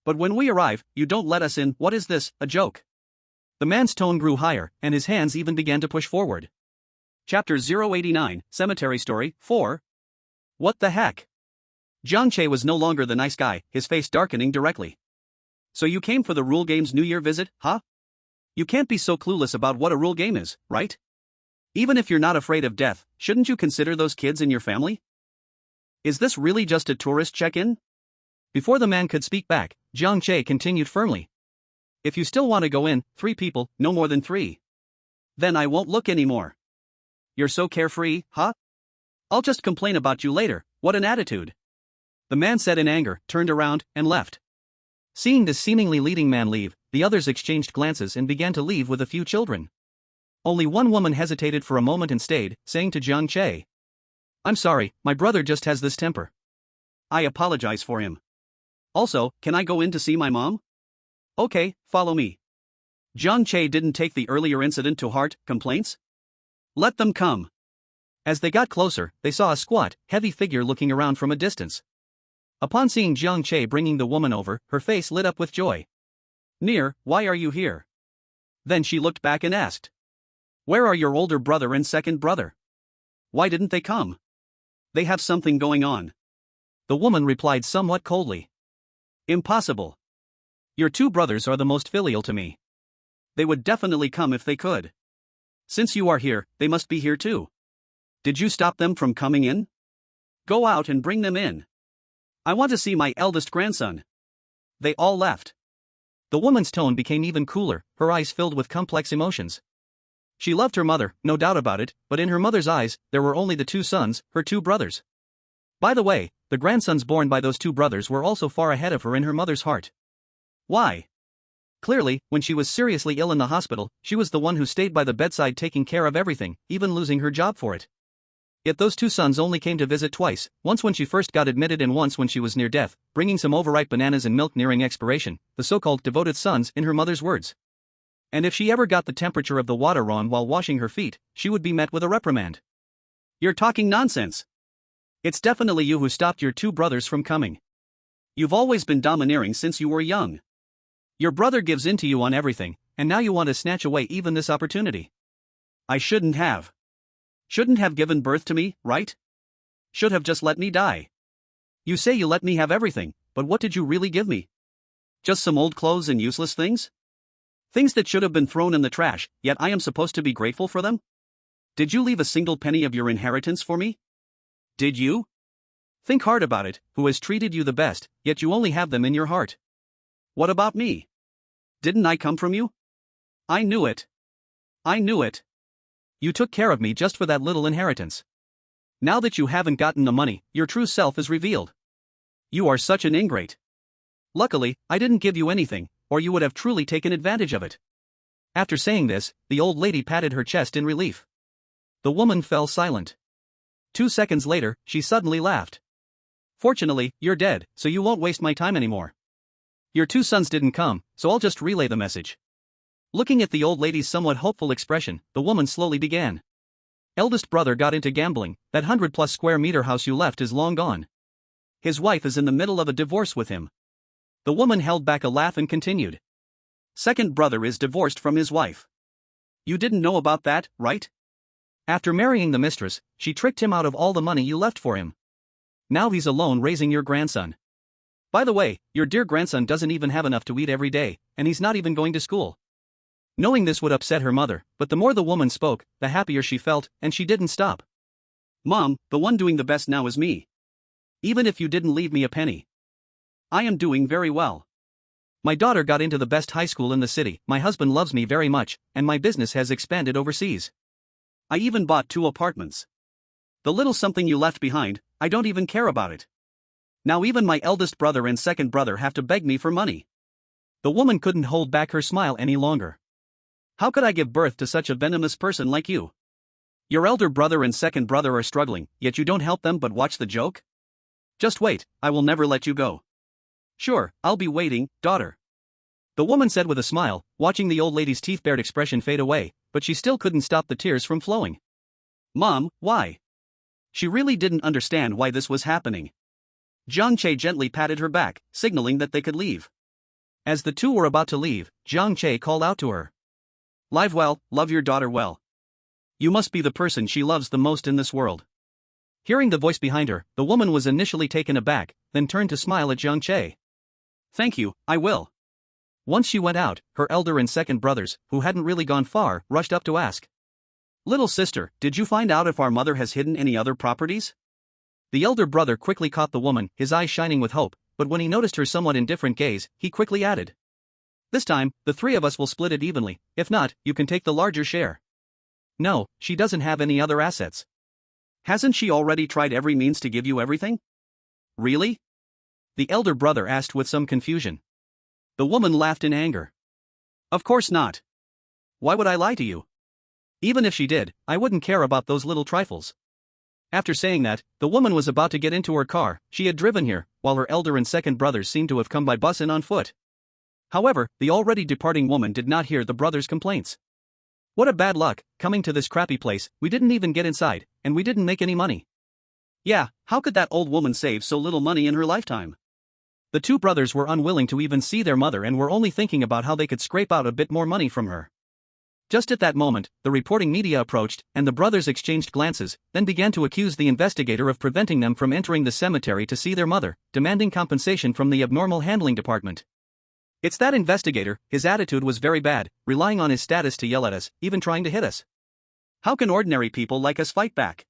But when we arrive, you don't let us in. What is this, a joke? The man's tone grew higher, and his hands even began to push forward. Chapter 089, Cemetery Story, 4. What the heck? Jiang Che was no longer the nice guy, his face darkening directly. So you came for the Rule Game's New Year visit, huh? You can't be so clueless about what a rule game is, right? Even if you're not afraid of death, shouldn't you consider those kids in your family? Is this really just a tourist check-in? Before the man could speak back, Jiang Che continued firmly. If you still want to go in, 3 people, no more than 3. Then I won't look anymore. You're so carefree, huh? I'll just complain about you later. What an attitude. The man said in anger, turned around, and left. Seeing this seemingly leading man leave, the others exchanged glances and began to leave with a few children. Only one woman hesitated for a moment and stayed, saying to Jiang Che. I'm sorry, my brother just has this temper. I apologize for him. Also, can I go in to see my mom? Okay, follow me. Jiang Che didn't take the earlier incident to heart. Complaints? Let them come. As they got closer, they saw a squat, heavy figure looking around from a distance. Upon seeing Jiang Che bringing the woman over, her face lit up with joy. Near, why are you here? Then she looked back and asked. Where are your older brother and second brother? Why didn't they come? They have something going on. The woman replied somewhat coldly. Impossible. Your two brothers are the most filial to me. They would definitely come if they could. Since you are here, they must be here too. Did you stop them from coming in? Go out and bring them in. I want to see my eldest grandson. They all left. The woman's tone became even cooler, her eyes filled with complex emotions. She loved her mother, no doubt about it, but in her mother's eyes, there were only the two sons, her two brothers. By the way, the grandsons born by those two brothers were also far ahead of her in her mother's heart. Why? Clearly, when she was seriously ill in the hospital, she was the one who stayed by the bedside taking care of everything, even losing her job for it. Yet those two sons only came to visit twice, once when she first got admitted and once when she was near death, bringing some overripe bananas and milk nearing expiration, the so-called devoted sons in her mother's words. And if she ever got the temperature of the water wrong while washing her feet, she would be met with a reprimand. You're talking nonsense. It's definitely you who stopped your two brothers from coming. You've always been domineering since you were young. Your brother gives in to you on everything, and now you want to snatch away even this opportunity. I shouldn't have. Shouldn't have given birth to me, right? Should have just let me die. You say you let me have everything, but what did you really give me? Just some old clothes and useless things? Things that should have been thrown in the trash, yet I am supposed to be grateful for them? Did you leave a single penny of your inheritance for me? Did you? Think hard about it, who has treated you the best, yet you only have them in your heart. What about me? Didn't I come from you? I knew it. I knew it. You took care of me just for that little inheritance. Now that you haven't gotten the money, your true self is revealed. You are such an ingrate. Luckily, I didn't give you anything, or you would have truly taken advantage of it. After saying this, the old lady patted her chest in relief. The woman fell silent. 2 seconds later, she suddenly laughed. Fortunately, you're dead, so you won't waste my time anymore. Your two sons didn't come, so I'll just relay the message. Looking at the old lady's somewhat hopeful expression, the woman slowly began. Eldest brother got into gambling, that 100+ square meter house you left is long gone. His wife is in the middle of a divorce with him. The woman held back a laugh and continued. Second brother is divorced from his wife. You didn't know about that, right? After marrying the mistress, she tricked him out of all the money you left for him. Now he's alone raising your grandson. By the way, your dear grandson doesn't even have enough to eat every day, and he's not even going to school. Knowing this would upset her mother, but the more the woman spoke, the happier she felt, and she didn't stop. Mom, the one doing the best now is me. Even if you didn't leave me a penny. I am doing very well. My daughter got into the best high school in the city, my husband loves me very much, and my business has expanded overseas. I even bought 2 apartments. The little something you left behind, I don't even care about it. Now even my eldest brother and second brother have to beg me for money. The woman couldn't hold back her smile any longer. How could I give birth to such a venomous person like you? Your elder brother and second brother are struggling, yet you don't help them but watch the joke? Just wait, I will never let you go. Sure, I'll be waiting, daughter. The woman said with a smile, watching the old lady's teeth-bared expression fade away, but she still couldn't stop the tears from flowing. Mom, why? She really didn't understand why this was happening. Jiang Che gently patted her back, signaling that they could leave. As the two were about to leave, Jiang Che called out to her. Live well, love your daughter well. You must be the person she loves the most in this world. Hearing the voice behind her, the woman was initially taken aback, then turned to smile at Jiang Che. Thank you, I will. Once she went out, her elder and second brothers, who hadn't really gone far, rushed up to ask. Little sister, did you find out if our mother has hidden any other properties? The elder brother quickly caught the woman, his eyes shining with hope, but when he noticed her somewhat indifferent gaze, he quickly added. This time, the 3 of us will split it evenly, if not, you can take the larger share. No, she doesn't have any other assets. Hasn't she already tried every means to give you everything? Really? The elder brother asked with some confusion. The woman laughed in anger. Of course not. Why would I lie to you? Even if she did, I wouldn't care about those little trifles. After saying that, the woman was about to get into her car. She had driven here, while her elder and second brothers seemed to have come by bus and on foot. However, the already departing woman did not hear the brothers' complaints. What a bad luck, coming to this crappy place, we didn't even get inside, and we didn't make any money. Yeah, how could that old woman save so little money in her lifetime? The 2 brothers were unwilling to even see their mother and were only thinking about how they could scrape out a bit more money from her. Just at that moment, the reporting media approached, and the brothers exchanged glances, then began to accuse the investigator of preventing them from entering the cemetery to see their mother, demanding compensation from the abnormal handling department. It's that investigator, his attitude was very bad, relying on his status to yell at us, even trying to hit us. How can ordinary people like us fight back?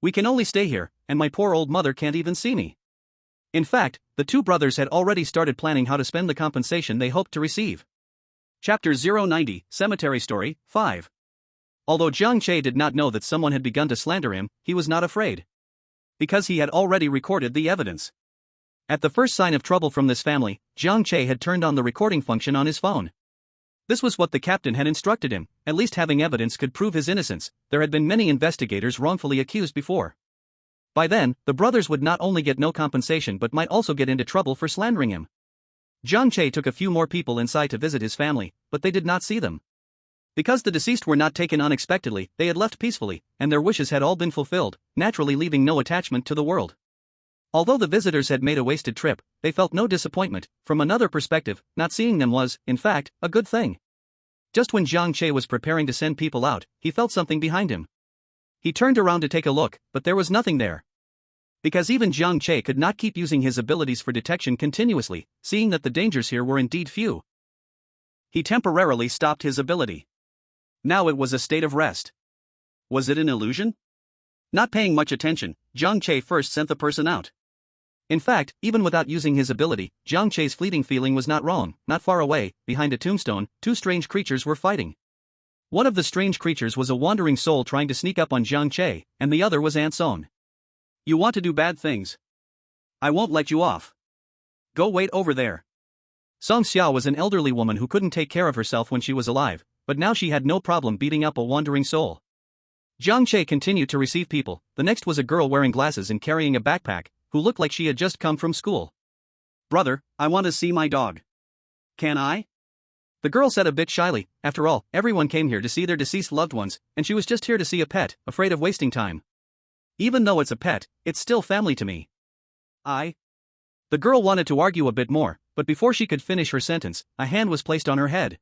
We can only stay here, and my poor old mother can't even see me. In fact, the two brothers had already started planning how to spend the compensation they hoped to receive. Chapter 090, Cemetery Story, 5. Although Jiang Che did not know that someone had begun to slander him, he was not afraid. Because he had already recorded the evidence. At the first sign of trouble from this family, Jiang Che had turned on the recording function on his phone. This was what the captain had instructed him, at least having evidence could prove his innocence. There had been many investigators wrongfully accused before. By then, the brothers would not only get no compensation but might also get into trouble for slandering him. Jiang Che took a few more people inside to visit his family, but they did not see them. Because the deceased were not taken unexpectedly, they had left peacefully, and their wishes had all been fulfilled, naturally leaving no attachment to the world. Although the visitors had made a wasted trip, they felt no disappointment. From another perspective, not seeing them was, in fact, a good thing. Just when Jiang Che was preparing to send people out, he felt something behind him. He turned around to take a look, but there was nothing there. Because even Jiang Che could not keep using his abilities for detection continuously, seeing that the dangers here were indeed few. He temporarily stopped his ability. Now it was a state of rest. Was it an illusion? Not paying much attention, Jiang Che first sent the person out. In fact, even without using his ability, Jiang Che's fleeting feeling was not wrong. Not far away, behind a tombstone, two strange creatures were fighting. One of the strange creatures was a wandering soul trying to sneak up on Jiang Che, and the other was An Song. You want to do bad things? I won't let you off. Go wait over there. Song Xiao was an elderly woman who couldn't take care of herself when she was alive, but now she had no problem beating up a wandering soul. Jiang Che continued to receive people. The next was a girl wearing glasses and carrying a backpack, who looked like she had just come from school. Brother, I want to see my dog. Can I? The girl said a bit shyly. After all, everyone came here to see their deceased loved ones, and she was just here to see a pet, afraid of wasting time. Even though it's a pet, it's still family to me. The girl wanted to argue a bit more, but before she could finish her sentence, a hand was placed on her head.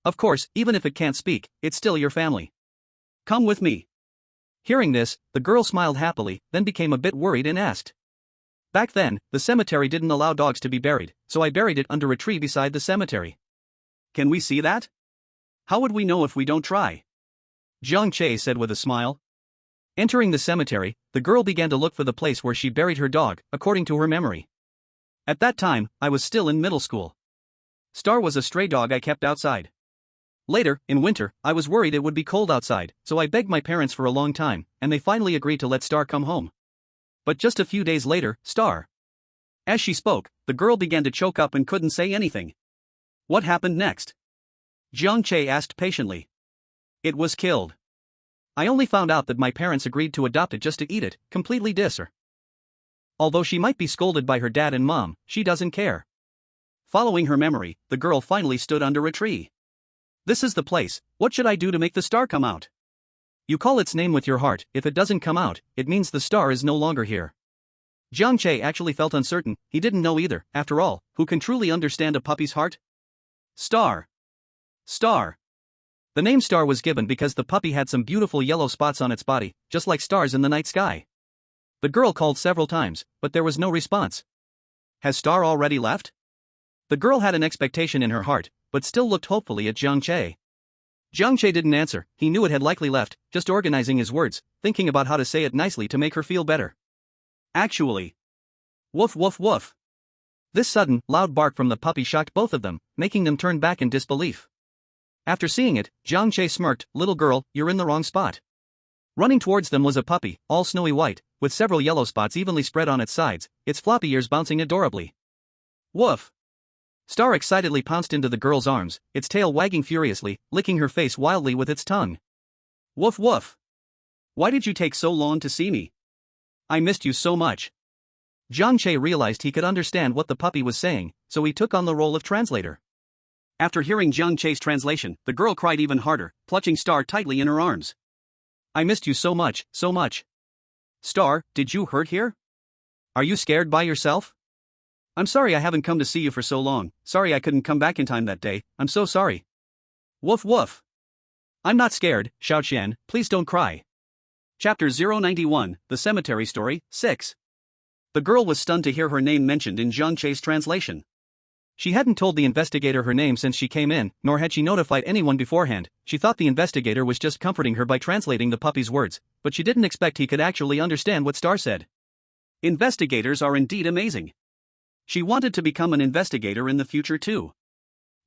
Of course, even if it can't speak, it's still your family. Come with me. Hearing this, the girl smiled happily, then became a bit worried and asked. Back then, the cemetery didn't allow dogs to be buried, so I buried it under a tree beside the cemetery. Can we see that? How would we know if we don't try? Jiang Che said with a smile. Entering the cemetery, the girl began to look for the place where she buried her dog, according to her memory. At that time, I was still in middle school. Star was a stray dog I kept outside. Later, in winter, I was worried it would be cold outside, so I begged my parents for a long time, and they finally agreed to let Star come home. But just a few days later, Star. As she spoke, the girl began to choke up and couldn't say anything. What happened next? Jiang Che asked patiently. It was killed. I only found out that my parents agreed to adopt it just to eat it, completely dis her. Although she might be scolded by her dad and mom, she doesn't care. Following her memory, the girl finally stood under a tree. This is the place. What should I do to make the star come out? You call its name with your heart. If it doesn't come out, it means the star is no longer here. Jiang Che actually felt uncertain. He didn't know either. After all, who can truly understand a puppy's heart? Star. Star. The name Star was given because the puppy had some beautiful yellow spots on its body, just like stars in the night sky. The girl called several times, but there was no response. Has Star already left? The girl had an expectation in her heart, but still looked hopefully at Jiang Che. Jiang Che didn't answer. He knew it had likely left, just organizing his words, thinking about how to say it nicely to make her feel better. Actually. Woof woof woof. This sudden, loud bark from the puppy shocked both of them, making them turn back in disbelief. After seeing it, Jiang Che smirked. Little girl, you're in the wrong spot. Running towards them was a puppy, all snowy white, with several yellow spots evenly spread on its sides, its floppy ears bouncing adorably. Woof! Star excitedly pounced into the girl's arms, its tail wagging furiously, licking her face wildly with its tongue. Woof woof! Why did you take so long to see me? I missed you so much. Jiang Che realized he could understand what the puppy was saying, so he took on the role of translator. After hearing Jiang Che's translation, the girl cried even harder, clutching Star tightly in her arms. I missed you so much, so much. Star, did you hurt here? Are you scared by yourself? I'm sorry I haven't come to see you for so long, sorry I couldn't come back in time that day, I'm so sorry. Woof woof. I'm not scared, Xiao Qian, please don't cry. Chapter 091, The Cemetery Story, 6. The girl was stunned to hear her name mentioned in Jiang Che's translation. She hadn't told the investigator her name since she came in, nor had she notified anyone beforehand. She thought the investigator was just comforting her by translating the puppy's words, but she didn't expect he could actually understand what Star said. Investigators are indeed amazing. She wanted to become an investigator in the future too.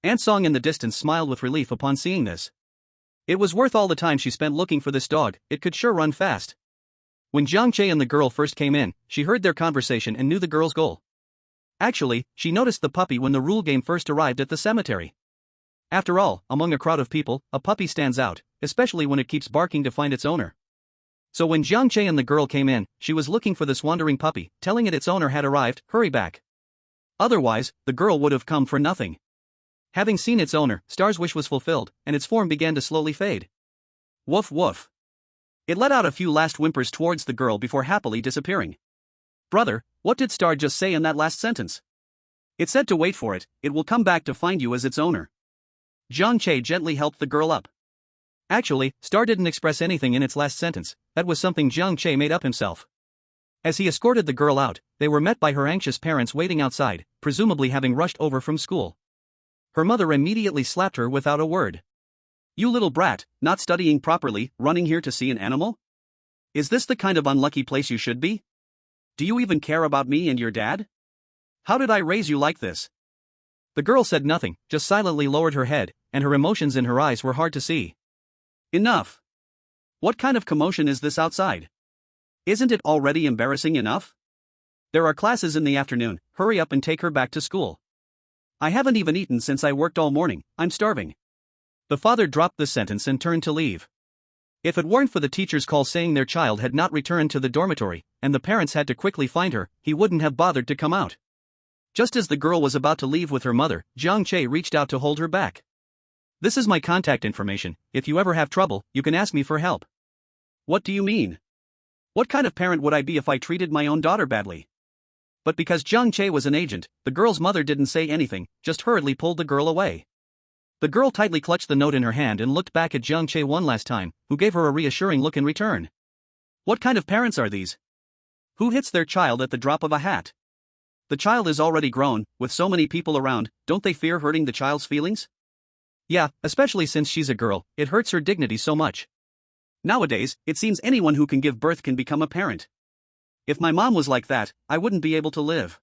Ansong in the distance smiled with relief upon seeing this. It was worth all the time she spent looking for this dog, it could sure run fast. When Jiang Che and the girl first came in, she heard their conversation and knew the girl's goal. Actually, she noticed the puppy when the rule game first arrived at the cemetery. After all, among a crowd of people, a puppy stands out, especially when it keeps barking to find its owner. So when Jiang Che and the girl came in, she was looking for this wandering puppy, telling it its owner had arrived, hurry back. Otherwise, the girl would have come for nothing. Having seen its owner, Star's wish was fulfilled, and its form began to slowly fade. Woof woof. It let out a few last whimpers towards the girl before happily disappearing. Brother, what did Star just say in that last sentence? It said to wait for it, it will come back to find you as its owner. Jiang Che gently helped the girl up. Actually, Star didn't express anything in its last sentence, that was something Jiang Che made up himself. As he escorted the girl out, they were met by her anxious parents waiting outside, presumably having rushed over from school. Her mother immediately slapped her without a word. You little brat, not studying properly, running here to see an animal? Is this the kind of unlucky place you should be? Do you even care about me and your dad? How did I raise you like this? The girl said nothing, just silently lowered her head, and her emotions in her eyes were hard to see. Enough. What kind of commotion is this outside? Isn't it already embarrassing enough? There are classes in the afternoon, hurry up and take her back to school. I haven't even eaten since I worked all morning, I'm starving. The father dropped the sentence and turned to leave. If it weren't for the teacher's call saying their child had not returned to the dormitory, and the parents had to quickly find her, he wouldn't have bothered to come out. Just as the girl was about to leave with her mother, Jiang Che reached out to hold her back. This is my contact information, if you ever have trouble, you can ask me for help. What do you mean? What kind of parent would I be if I treated my own daughter badly? But because Jiang Che was an agent, the girl's mother didn't say anything, just hurriedly pulled the girl away. The girl tightly clutched the note in her hand and looked back at Jiang Che one last time, who gave her a reassuring look in return. What kind of parents are these? Who hits their child at the drop of a hat? The child is already grown, with so many people around, don't they fear hurting the child's feelings? Yeah, especially since she's a girl, it hurts her dignity so much. Nowadays, it seems anyone who can give birth can become a parent. If my mom was like that, I wouldn't be able to live.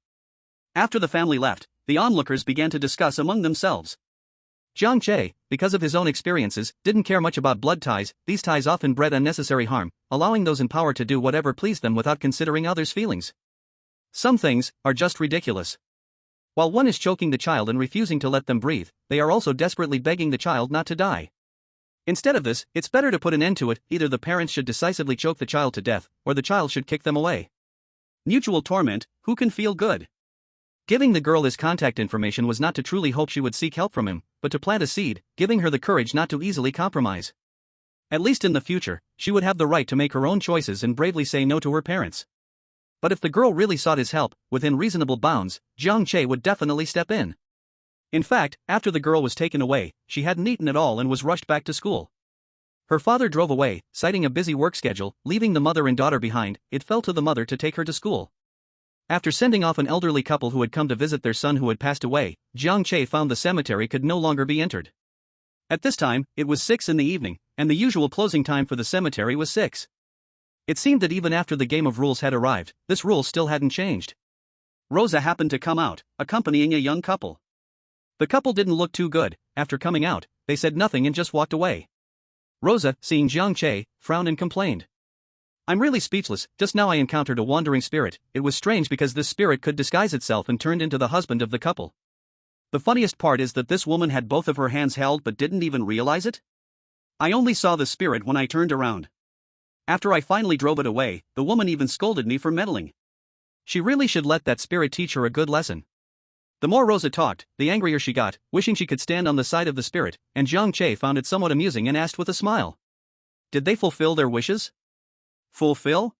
After the family left, the onlookers began to discuss among themselves. Jiang Che, because of his own experiences, didn't care much about blood ties. These ties often bred unnecessary harm, allowing those in power to do whatever pleased them without considering others' feelings. Some things are just ridiculous. While one is choking the child and refusing to let them breathe, they are also desperately begging the child not to die. Instead of this, it's better to put an end to it. Either the parents should decisively choke the child to death, or the child should kick them away. Mutual torment, who can feel good? Giving the girl his contact information was not to truly hope she would seek help from him, but to plant a seed, giving her the courage not to easily compromise. At least in the future, she would have the right to make her own choices and bravely say no to her parents. But if the girl really sought his help, within reasonable bounds, Jiang Che would definitely step in. In fact, after the girl was taken away, she hadn't eaten at all and was rushed back to school. Her father drove away, citing a busy work schedule, leaving the mother and daughter behind. It fell to the mother to take her to school. After sending off an elderly couple who had come to visit their son who had passed away, Jiang Che found the cemetery could no longer be entered. At this time, it was 6 in the evening, and the usual closing time for the cemetery was 6. It seemed that even after the game of rules had arrived, this rule still hadn't changed. Rosa happened to come out, accompanying a young couple. The couple didn't look too good. After coming out, they said nothing and just walked away. Rosa, seeing Jiang Che, frowned and complained. I'm really speechless. Just now I encountered a wandering spirit. It was strange because this spirit could disguise itself and turned into the husband of the couple. The funniest part is that this woman had both of her hands held but didn't even realize it. I only saw the spirit when I turned around. After I finally drove it away, the woman even scolded me for meddling. She really should let that spirit teach her a good lesson. The more Rosa talked, the angrier she got, wishing she could stand on the side of the spirit, and Jiang Che found it somewhat amusing and asked with a smile. Did they fulfill their wishes? Fulfill?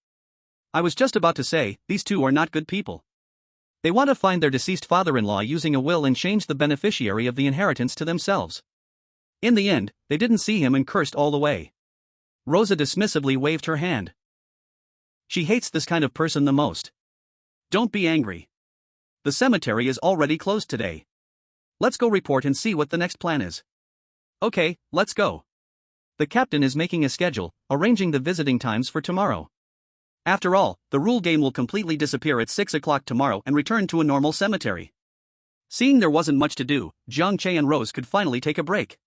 I was just about to say, these two are not good people. They want to find their deceased father-in-law using a will and change the beneficiary of the inheritance to themselves. In the end, they didn't see him and cursed all the way. Rosa dismissively waved her hand. She hates this kind of person the most. Don't be angry. The cemetery is already closed today. Let's go report and see what the next plan is. Okay, let's go. The captain is making a schedule, arranging the visiting times for tomorrow. After all, the rule game will completely disappear at 6 o'clock tomorrow and return to a normal cemetery. Seeing there wasn't much to do, Jiang Che and Rose could finally take a break.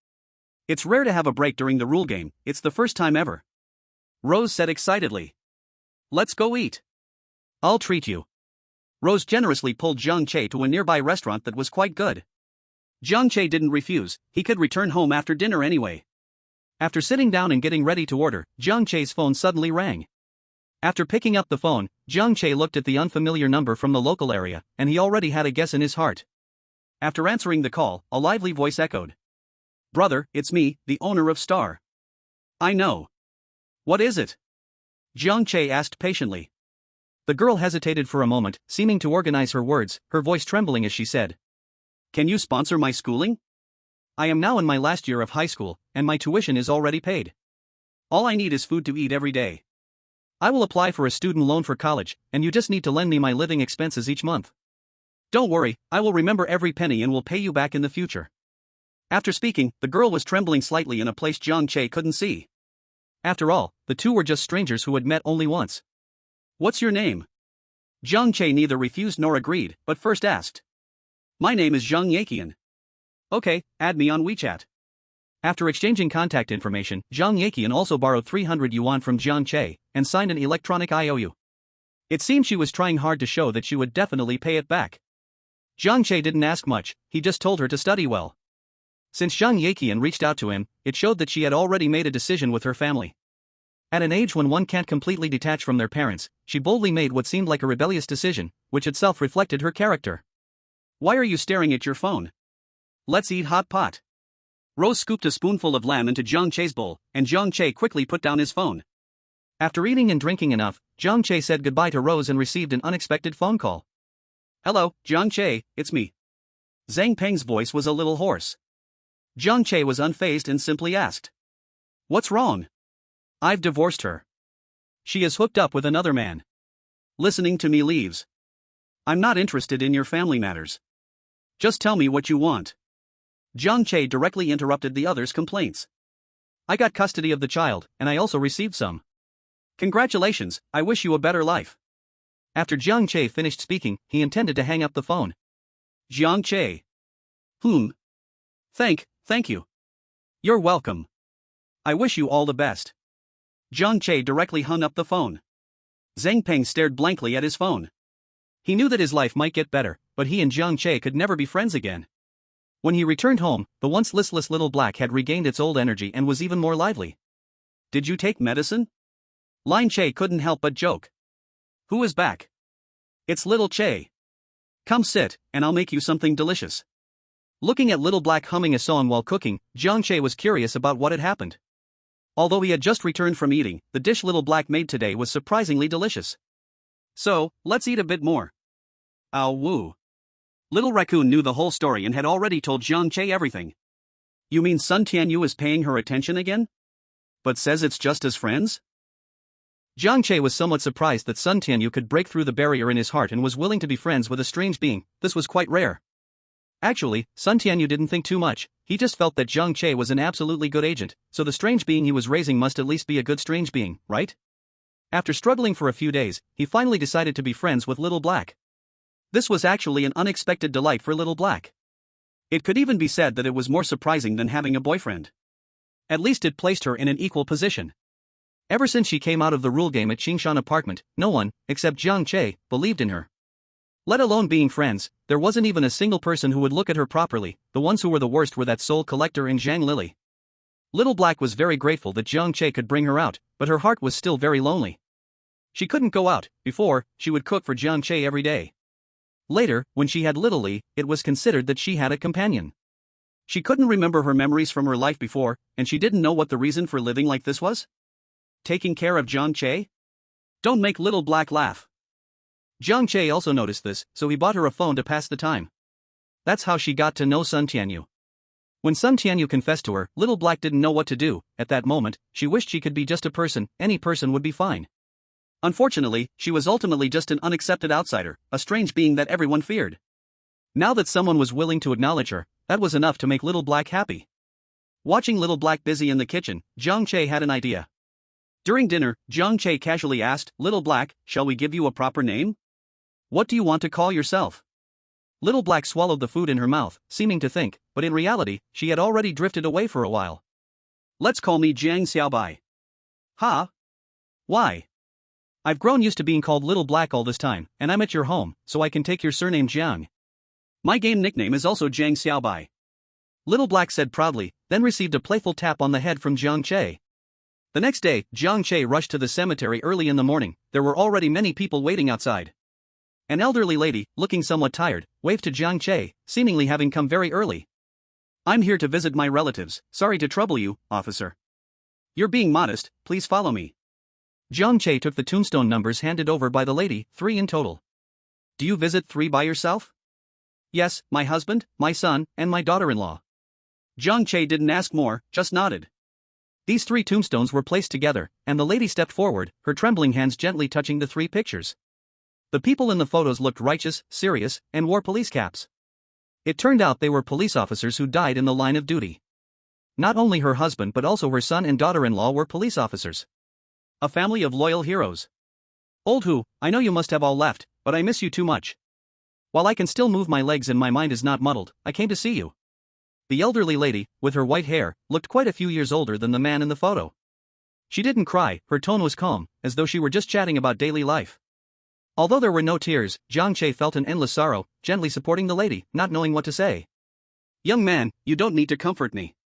It's rare to have a break during the rule game, it's the first time ever. Rose said excitedly. Let's go eat. I'll treat you. Rose generously pulled Jiang Che to a nearby restaurant that was quite good. Jiang Che didn't refuse, he could return home after dinner anyway. After sitting down and getting ready to order, Jiang Che's phone suddenly rang. After picking up the phone, Jiang Che looked at the unfamiliar number from the local area, and he already had a guess in his heart. After answering the call, a lively voice echoed. Brother, it's me, the owner of Star. I know. What is it? Jiang Che asked patiently. The girl hesitated for a moment, seeming to organize her words, her voice trembling as she said. Can you sponsor my schooling? I am now in my last year of high school, and my tuition is already paid. All I need is food to eat every day. I will apply for a student loan for college, and you just need to lend me my living expenses each month. Don't worry, I will remember every penny and will pay you back in the future. After speaking, the girl was trembling slightly in a place Jiang Che couldn't see. After all, the two were just strangers who had met only once. What's your name? Jiang Che neither refused nor agreed, but first asked. My name is Zhang Yaqian. Okay, add me on WeChat. After exchanging contact information, Zhang Yaqian also borrowed 300 yuan from Jiang Che and signed an electronic IOU. It seemed she was trying hard to show that she would definitely pay it back. Jiang Che didn't ask much, he just told her to study well. Since Zhang Yaqian reached out to him, it showed that she had already made a decision with her family. At an age when one can't completely detach from their parents, she boldly made what seemed like a rebellious decision, which itself reflected her character. Why are you staring at your phone? Let's eat hot pot. Rose scooped a spoonful of lamb into Jiang Che's bowl, and Jiang Che quickly put down his phone. After eating and drinking enough, Jiang Che said goodbye to Rose and received an unexpected phone call. Hello, Jiang Che, it's me. Zhang Peng's voice was a little hoarse. Jiang Che was unfazed and simply asked. What's wrong? I've divorced her. She is hooked up with another man. Listening to me leaves. I'm not interested in your family matters. Just tell me what you want. Jiang Che directly interrupted the other's complaints. I got custody of the child, and I also received some. Congratulations, I wish you a better life. After Jiang Che finished speaking, he intended to hang up the phone. Jiang Che. Thank you. You're welcome. I wish you all the best. Jiang Che directly hung up the phone. Zhang Peng stared blankly at his phone. He knew that his life might get better, but he and Jiang Che could never be friends again. When he returned home, the once listless little black had regained its old energy and was even more lively. Did you take medicine? Lin Che couldn't help but joke. Who is back? It's little Che. Come sit, and I'll make you something delicious. Looking at little black humming a song while cooking, Jiang Che was curious about what had happened. Although he had just returned from eating, the dish little black made today was surprisingly delicious. So, let's eat a bit more. Ow woo. Little Raccoon knew the whole story and had already told Jiang Che everything. You mean Sun Tianyu is paying her attention again? But says it's just as friends? Jiang Che was somewhat surprised that Sun Tianyu could break through the barrier in his heart and was willing to be friends with a strange being. This was quite rare. Actually, Sun Tianyu didn't think too much, he just felt that Jiang Che was an absolutely good agent, so the strange being he was raising must at least be a good strange being, right? After struggling for a few days, he finally decided to be friends with Little Black. This was actually an unexpected delight for Little Black. It could even be said that it was more surprising than having a boyfriend. At least it placed her in an equal position. Ever since she came out of the rule game at Qingshan Apartment, no one, except Jiang Che, believed in her. Let alone being friends, there wasn't even a single person who would look at her properly. The ones who were the worst were that soul collector and Zhang Lily. Little Black was very grateful that Jiang Che could bring her out, but her heart was still very lonely. She couldn't go out. Before, she would cook for Jiang Che every day. Later, when she had Little Lee, it was considered that she had a companion. She couldn't remember her memories from her life before, and she didn't know what the reason for living like this was. Taking care of Jiang Che? Don't make Little Black laugh. Jiang Che also noticed this, so he bought her a phone to pass the time. That's how she got to know Sun Tianyu. When Sun Tianyu confessed to her, Little Black didn't know what to do. At that moment, she wished she could be just a person, any person would be fine. Unfortunately, she was ultimately just an unaccepted outsider, a strange being that everyone feared. Now that someone was willing to acknowledge her, that was enough to make Little Black happy. Watching Little Black busy in the kitchen, Jiang Che had an idea. During dinner, Jiang Che casually asked, "Little Black, shall we give you a proper name? What do you want to call yourself?" Little Black swallowed the food in her mouth, seeming to think, but in reality, she had already drifted away for a while. "Let's call me Jiang Xiaobai." "Huh? Why?" "I've grown used to being called Little Black all this time, and I'm at your home, so I can take your surname Jiang. My game nickname is also Jiang Xiaobai." Little Black said proudly, then received a playful tap on the head from Jiang Che. The next day, Jiang Che rushed to the cemetery early in the morning. There were already many people waiting outside. An elderly lady, looking somewhat tired, waved to Jiang Che, seemingly having come very early. "I'm here to visit my relatives, sorry to trouble you, officer." "You're being modest, please follow me." Jiang Che took the tombstone numbers handed over by the lady, 3 in total. "Do you visit 3 by yourself?" "Yes, my husband, my son, and my daughter-in-law." Jiang Che didn't ask more, just nodded. These 3 tombstones were placed together, and the lady stepped forward, her trembling hands gently touching the 3 pictures. The people in the photos looked righteous, serious, and wore police caps. It turned out they were police officers who died in the line of duty. Not only her husband but also her son and daughter-in-law were police officers. A family of loyal heroes. "Old Hu, I know you must have all left, but I miss you too much. While I can still move my legs and my mind is not muddled, I came to see you." The elderly lady, with her white hair, looked quite a few years older than the man in the photo. She didn't cry, her tone was calm, as though she were just chatting about daily life. Although there were no tears, Jiang Che felt an endless sorrow, gently supporting the lady, not knowing what to say. "Young man, you don't need to comfort me."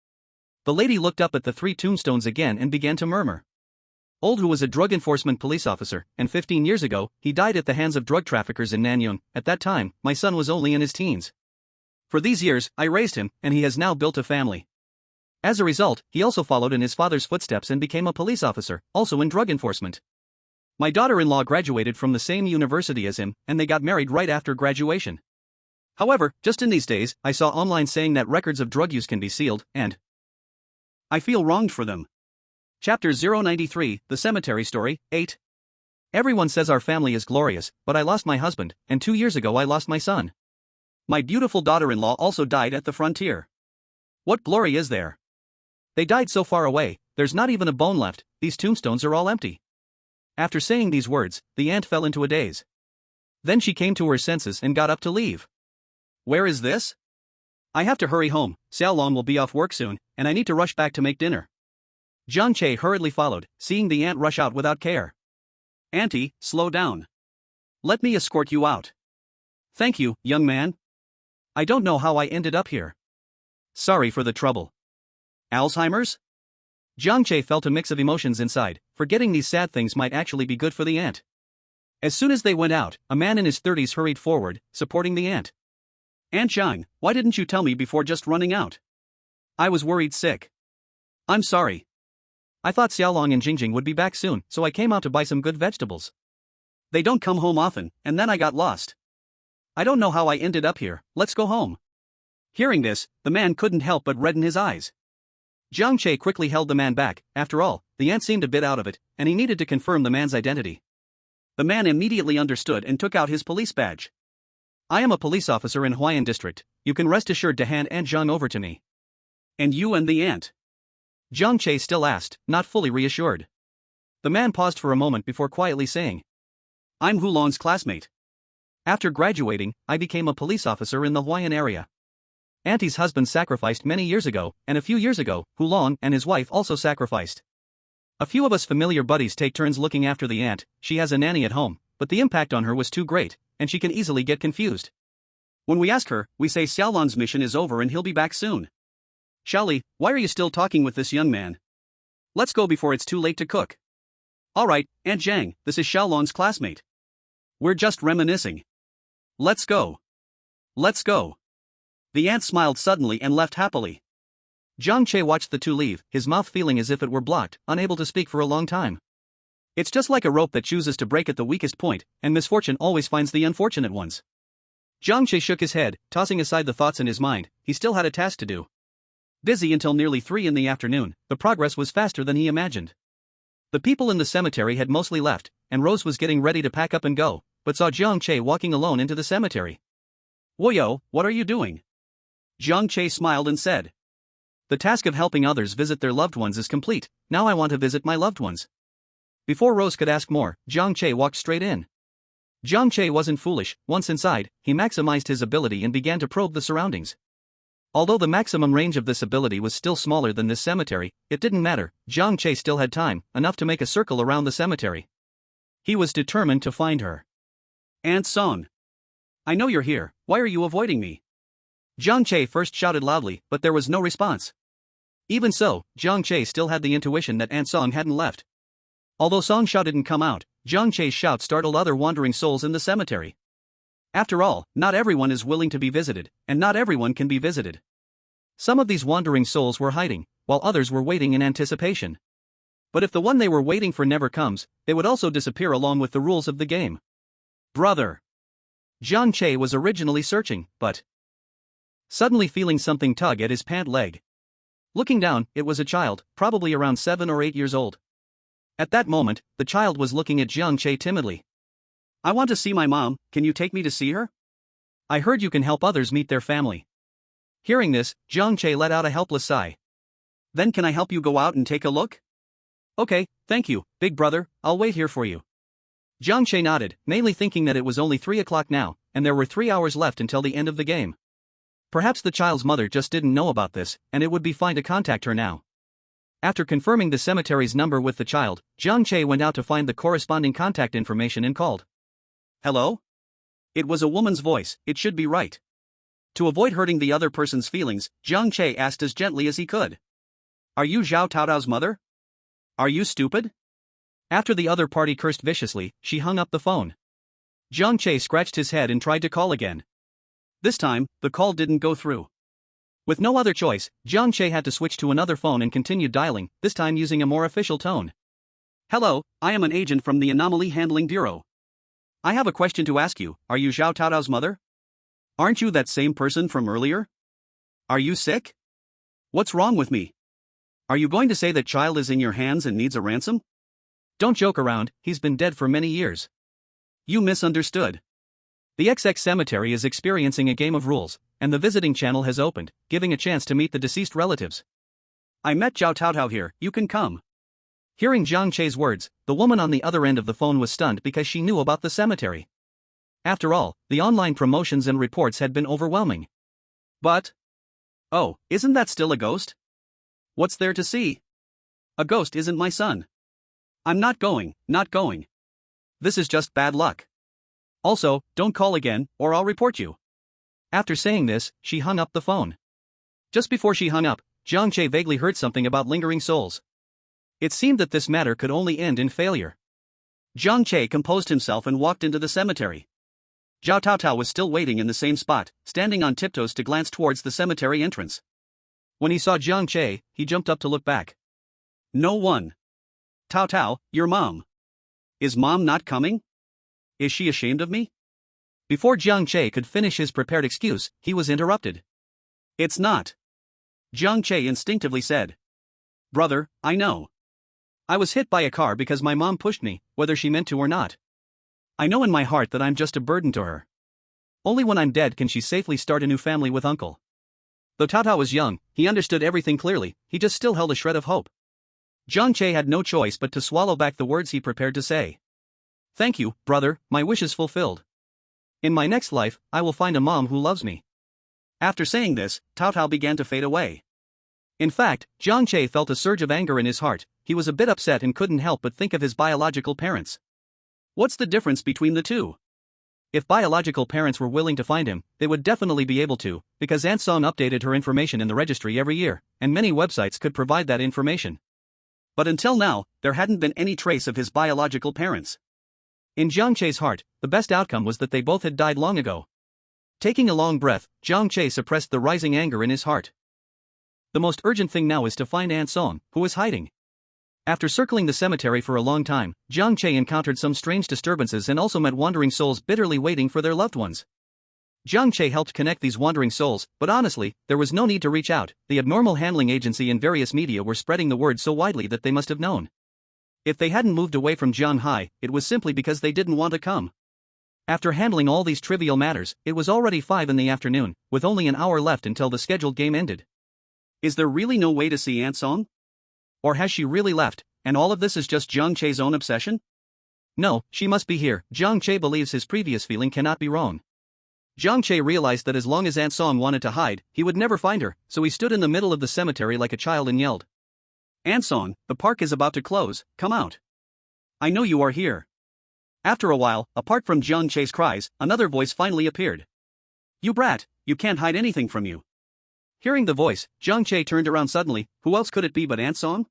The lady looked up at the 3 tombstones again and began to murmur. Old Hu was a drug enforcement police officer, and 15 years ago, he died at the hands of drug traffickers in Nanyang. At that time, my son was only in his teens. For these years, I raised him, and he has now built a family. As a result, he also followed in his father's footsteps and became a police officer, also in drug enforcement. My daughter-in-law graduated from the same university as him, and they got married right after graduation. However, just in these days, I saw online saying that records of drug use can be sealed, and I feel wronged for them. Chapter 093, The Cemetery Story, 8. Everyone says our family is glorious, but I lost my husband, and 2 years ago I lost my son. My beautiful daughter-in-law also died at the frontier. What glory is there? They died so far away, there's not even a bone left, these tombstones are all empty. After saying these words, the aunt fell into a daze. Then she came to her senses and got up to leave. Where is this? I have to hurry home, Xiaolong will be off work soon, and I need to rush back to make dinner. Jiang Che hurriedly followed, seeing the aunt rush out without care. Auntie, slow down. Let me escort you out. Thank you, young man. I don't know how I ended up here. Sorry for the trouble. Alzheimer's? Jiang Che felt a mix of emotions inside, forgetting these sad things might actually be good for the aunt. As soon as they went out, a man in his 30s hurried forward, supporting the aunt. Aunt Jiang, why didn't you tell me before just running out? I was worried sick. I'm sorry. I thought Xiaolong and Jingjing would be back soon, so I came out to buy some good vegetables. They don't come home often, and then I got lost. I don't know how I ended up here, let's go home. Hearing this, the man couldn't help but redden his eyes. Jiang Che quickly held the man back. After all, the aunt seemed a bit out of it, and he needed to confirm the man's identity. The man immediately understood and took out his police badge. I am a police officer in Huayan District, you can rest assured to hand Aunt Zhang over to me. And you and the aunt? Jiang Che still asked, not fully reassured. The man paused for a moment before quietly saying, I'm Hulong's classmate. After graduating, I became a police officer in the Huayan area. Auntie's husband sacrificed many years ago, and a few years ago, Hulong and his wife also sacrificed. A few of us familiar buddies take turns looking after the aunt. She has a nanny at home, but the impact on her was too great, and she can easily get confused. When we ask her, we say Xiaolong's mission is over and he'll be back soon. Xiaoli, why are you still talking with this young man? Let's go before it's too late to cook. Alright, Aunt Zhang, this is Xiaolong's classmate. We're just reminiscing. Let's go. Let's go. The aunt smiled suddenly and left happily. Jiang Che watched the two leave, his mouth feeling as if it were blocked, unable to speak for a long time. It's just like a rope that chooses to break at the weakest point, and misfortune always finds the unfortunate ones. Jiang Che shook his head, tossing aside the thoughts in his mind. He still had a task to do. Busy until nearly 3 in the afternoon, the progress was faster than he imagined. The people in the cemetery had mostly left, and Rose was getting ready to pack up and go, but saw Jiang Che walking alone into the cemetery. "Woyo, what are you doing?" Jiang Che smiled and said. "The task of helping others visit their loved ones is complete, now I want to visit my loved ones." Before Rose could ask more, Jiang Che walked straight in. Jiang Che wasn't foolish. Once inside, he maximized his ability and began to probe the surroundings. Although the maximum range of this ability was still smaller than this cemetery, it didn't matter. Jiang Che still had time, enough to make a circle around the cemetery. He was determined to find her. "Aunt Song. I know you're here, why are you avoiding me?" Jiang Che first shouted loudly, but there was no response. Even so, Jiang Che still had the intuition that Aunt Song hadn't left. Although Song Shao didn't come out, Jiang Che's shout startled other wandering souls in the cemetery. After all, not everyone is willing to be visited, and not everyone can be visited. Some of these wandering souls were hiding, while others were waiting in anticipation. But if the one they were waiting for never comes, they would also disappear along with the rules of the game. "Brother." Jiang Che was originally searching, but suddenly feeling something tug at his pant leg. Looking down, it was a child, probably around 7 or 8 years old. At that moment, the child was looking at Jiang Che timidly. "I want to see my mom, can you take me to see her? I heard you can help others meet their family." Hearing this, Jiang Che let out a helpless sigh. "Then can I help you go out and take a look?" "Okay, thank you, big brother, I'll wait here for you." Jiang Che nodded, mainly thinking that it was only 3 o'clock now, and there were 3 hours left until the end of the game. Perhaps the child's mother just didn't know about this, and it would be fine to contact her now. After confirming the cemetery's number with the child, Jiang Che went out to find the corresponding contact information and called. "Hello?" It was a woman's voice, it should be right. To avoid hurting the other person's feelings, Jiang Che asked as gently as he could. "Are you Zhao Taotao's mother? Are you stupid?" After the other party cursed viciously, she hung up the phone. Jiang Che scratched his head and tried to call again. This time, the call didn't go through. With no other choice, Jiang Che had to switch to another phone and continued dialing, this time using a more official tone. "Hello, I am an agent from the Anomaly Handling Bureau. I have a question to ask you, are you Zhao Taotao's mother? Aren't you that same person from earlier? Are you sick? What's wrong with me? Are you going to say that child is in your hands and needs a ransom? Don't joke around, he's been dead for many years. You misunderstood. The XX Cemetery is experiencing a game of rules, and the visiting channel has opened, giving a chance to meet the deceased relatives. I met Zhao Taotao here, you can come." Hearing Jiang Che's words, the woman on the other end of the phone was stunned because she knew about the cemetery. After all, the online promotions and reports had been overwhelming. But... oh, isn't that still a ghost? What's there to see? A ghost isn't my son. I'm not going, not going. This is just bad luck. Also, don't call again, or I'll report you. After saying this, she hung up the phone. Just before she hung up, Jiang Che vaguely heard something about lingering souls. It seemed that this matter could only end in failure. Jiang Che composed himself and walked into the cemetery. Zhao Taotao was still waiting in the same spot, standing on tiptoes to glance towards the cemetery entrance. When he saw Jiang Che, he jumped up to look back. No one. Taotao, your mom. Is mom not coming? Is she ashamed of me? Before Jiang Che could finish his prepared excuse, he was interrupted. It's not. Jiang Che instinctively said. Brother, I know. I was hit by a car because my mom pushed me, whether she meant to or not. I know in my heart that I'm just a burden to her. Only when I'm dead can she safely start a new family with uncle. Though Taotao was young, he understood everything clearly, he just still held a shred of hope. Jiang Che had no choice but to swallow back the words he prepared to say. Thank you, brother, my wish is fulfilled. In my next life, I will find a mom who loves me. After saying this, Taotao began to fade away. In fact, Jiang Che felt a surge of anger in his heart. He was a bit upset and couldn't help but think of his biological parents. What's the difference between the two? If biological parents were willing to find him, they would definitely be able to, because Aunt Song updated her information in the registry every year, and many websites could provide that information. But until now, there hadn't been any trace of his biological parents. In Jiang Che's heart, the best outcome was that they both had died long ago. Taking a long breath, Jiang Che suppressed the rising anger in his heart. The most urgent thing now is to find Aunt Song, who is hiding. After circling the cemetery for a long time, Jiang Che encountered some strange disturbances and also met wandering souls bitterly waiting for their loved ones. Jiang Che helped connect these wandering souls, but honestly, there was no need to reach out. The abnormal handling agency and various media were spreading the word so widely that they must have known. If they hadn't moved away from Jianghai, it was simply because they didn't want to come. After handling all these trivial matters, it was already 5 in the afternoon, with only an hour left until the scheduled game ended. Is there really no way to see Aunt Song? Or has she really left, and all of this is just Jiang Che's own obsession? No, she must be here. Jiang Che believes his previous feeling cannot be wrong. Jiang Che realized that as long as Aunt Song wanted to hide, he would never find her, so he stood in the middle of the cemetery like a child and yelled. Aunt Song, the park is about to close, come out. I know you are here. After a while, apart from Jiang Che's cries, another voice finally appeared. You brat, you can't hide anything from you. Hearing the voice, Jiang Che turned around suddenly. Who else could it be but Aunt Song?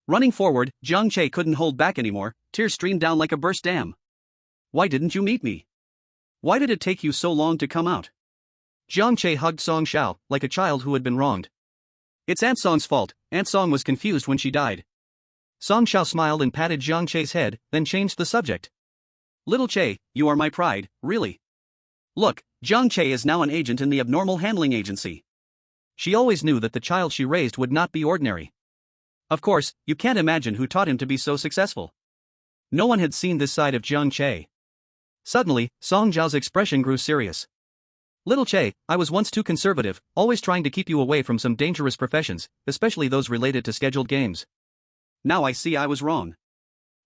Running forward, Jiang Che couldn't hold back anymore, tears streamed down like a burst dam. Why didn't you meet me? Why did it take you so long to come out? Jiang Che hugged Song Xiao, like a child who had been wronged. It's Aunt Song's fault. Aunt Song was confused when she died. Song Xiao smiled and patted Jiang Che's head, then changed the subject. Little Che, you are my pride, really. Look, Jiang Che is now an agent in the abnormal handling agency. She always knew that the child she raised would not be ordinary. Of course, you can't imagine who taught him to be so successful. No one had seen this side of Jiang Che. Suddenly, Song Zhao's expression grew serious. Little Che, I was once too conservative, always trying to keep you away from some dangerous professions, especially those related to scheduled games. Now I see I was wrong.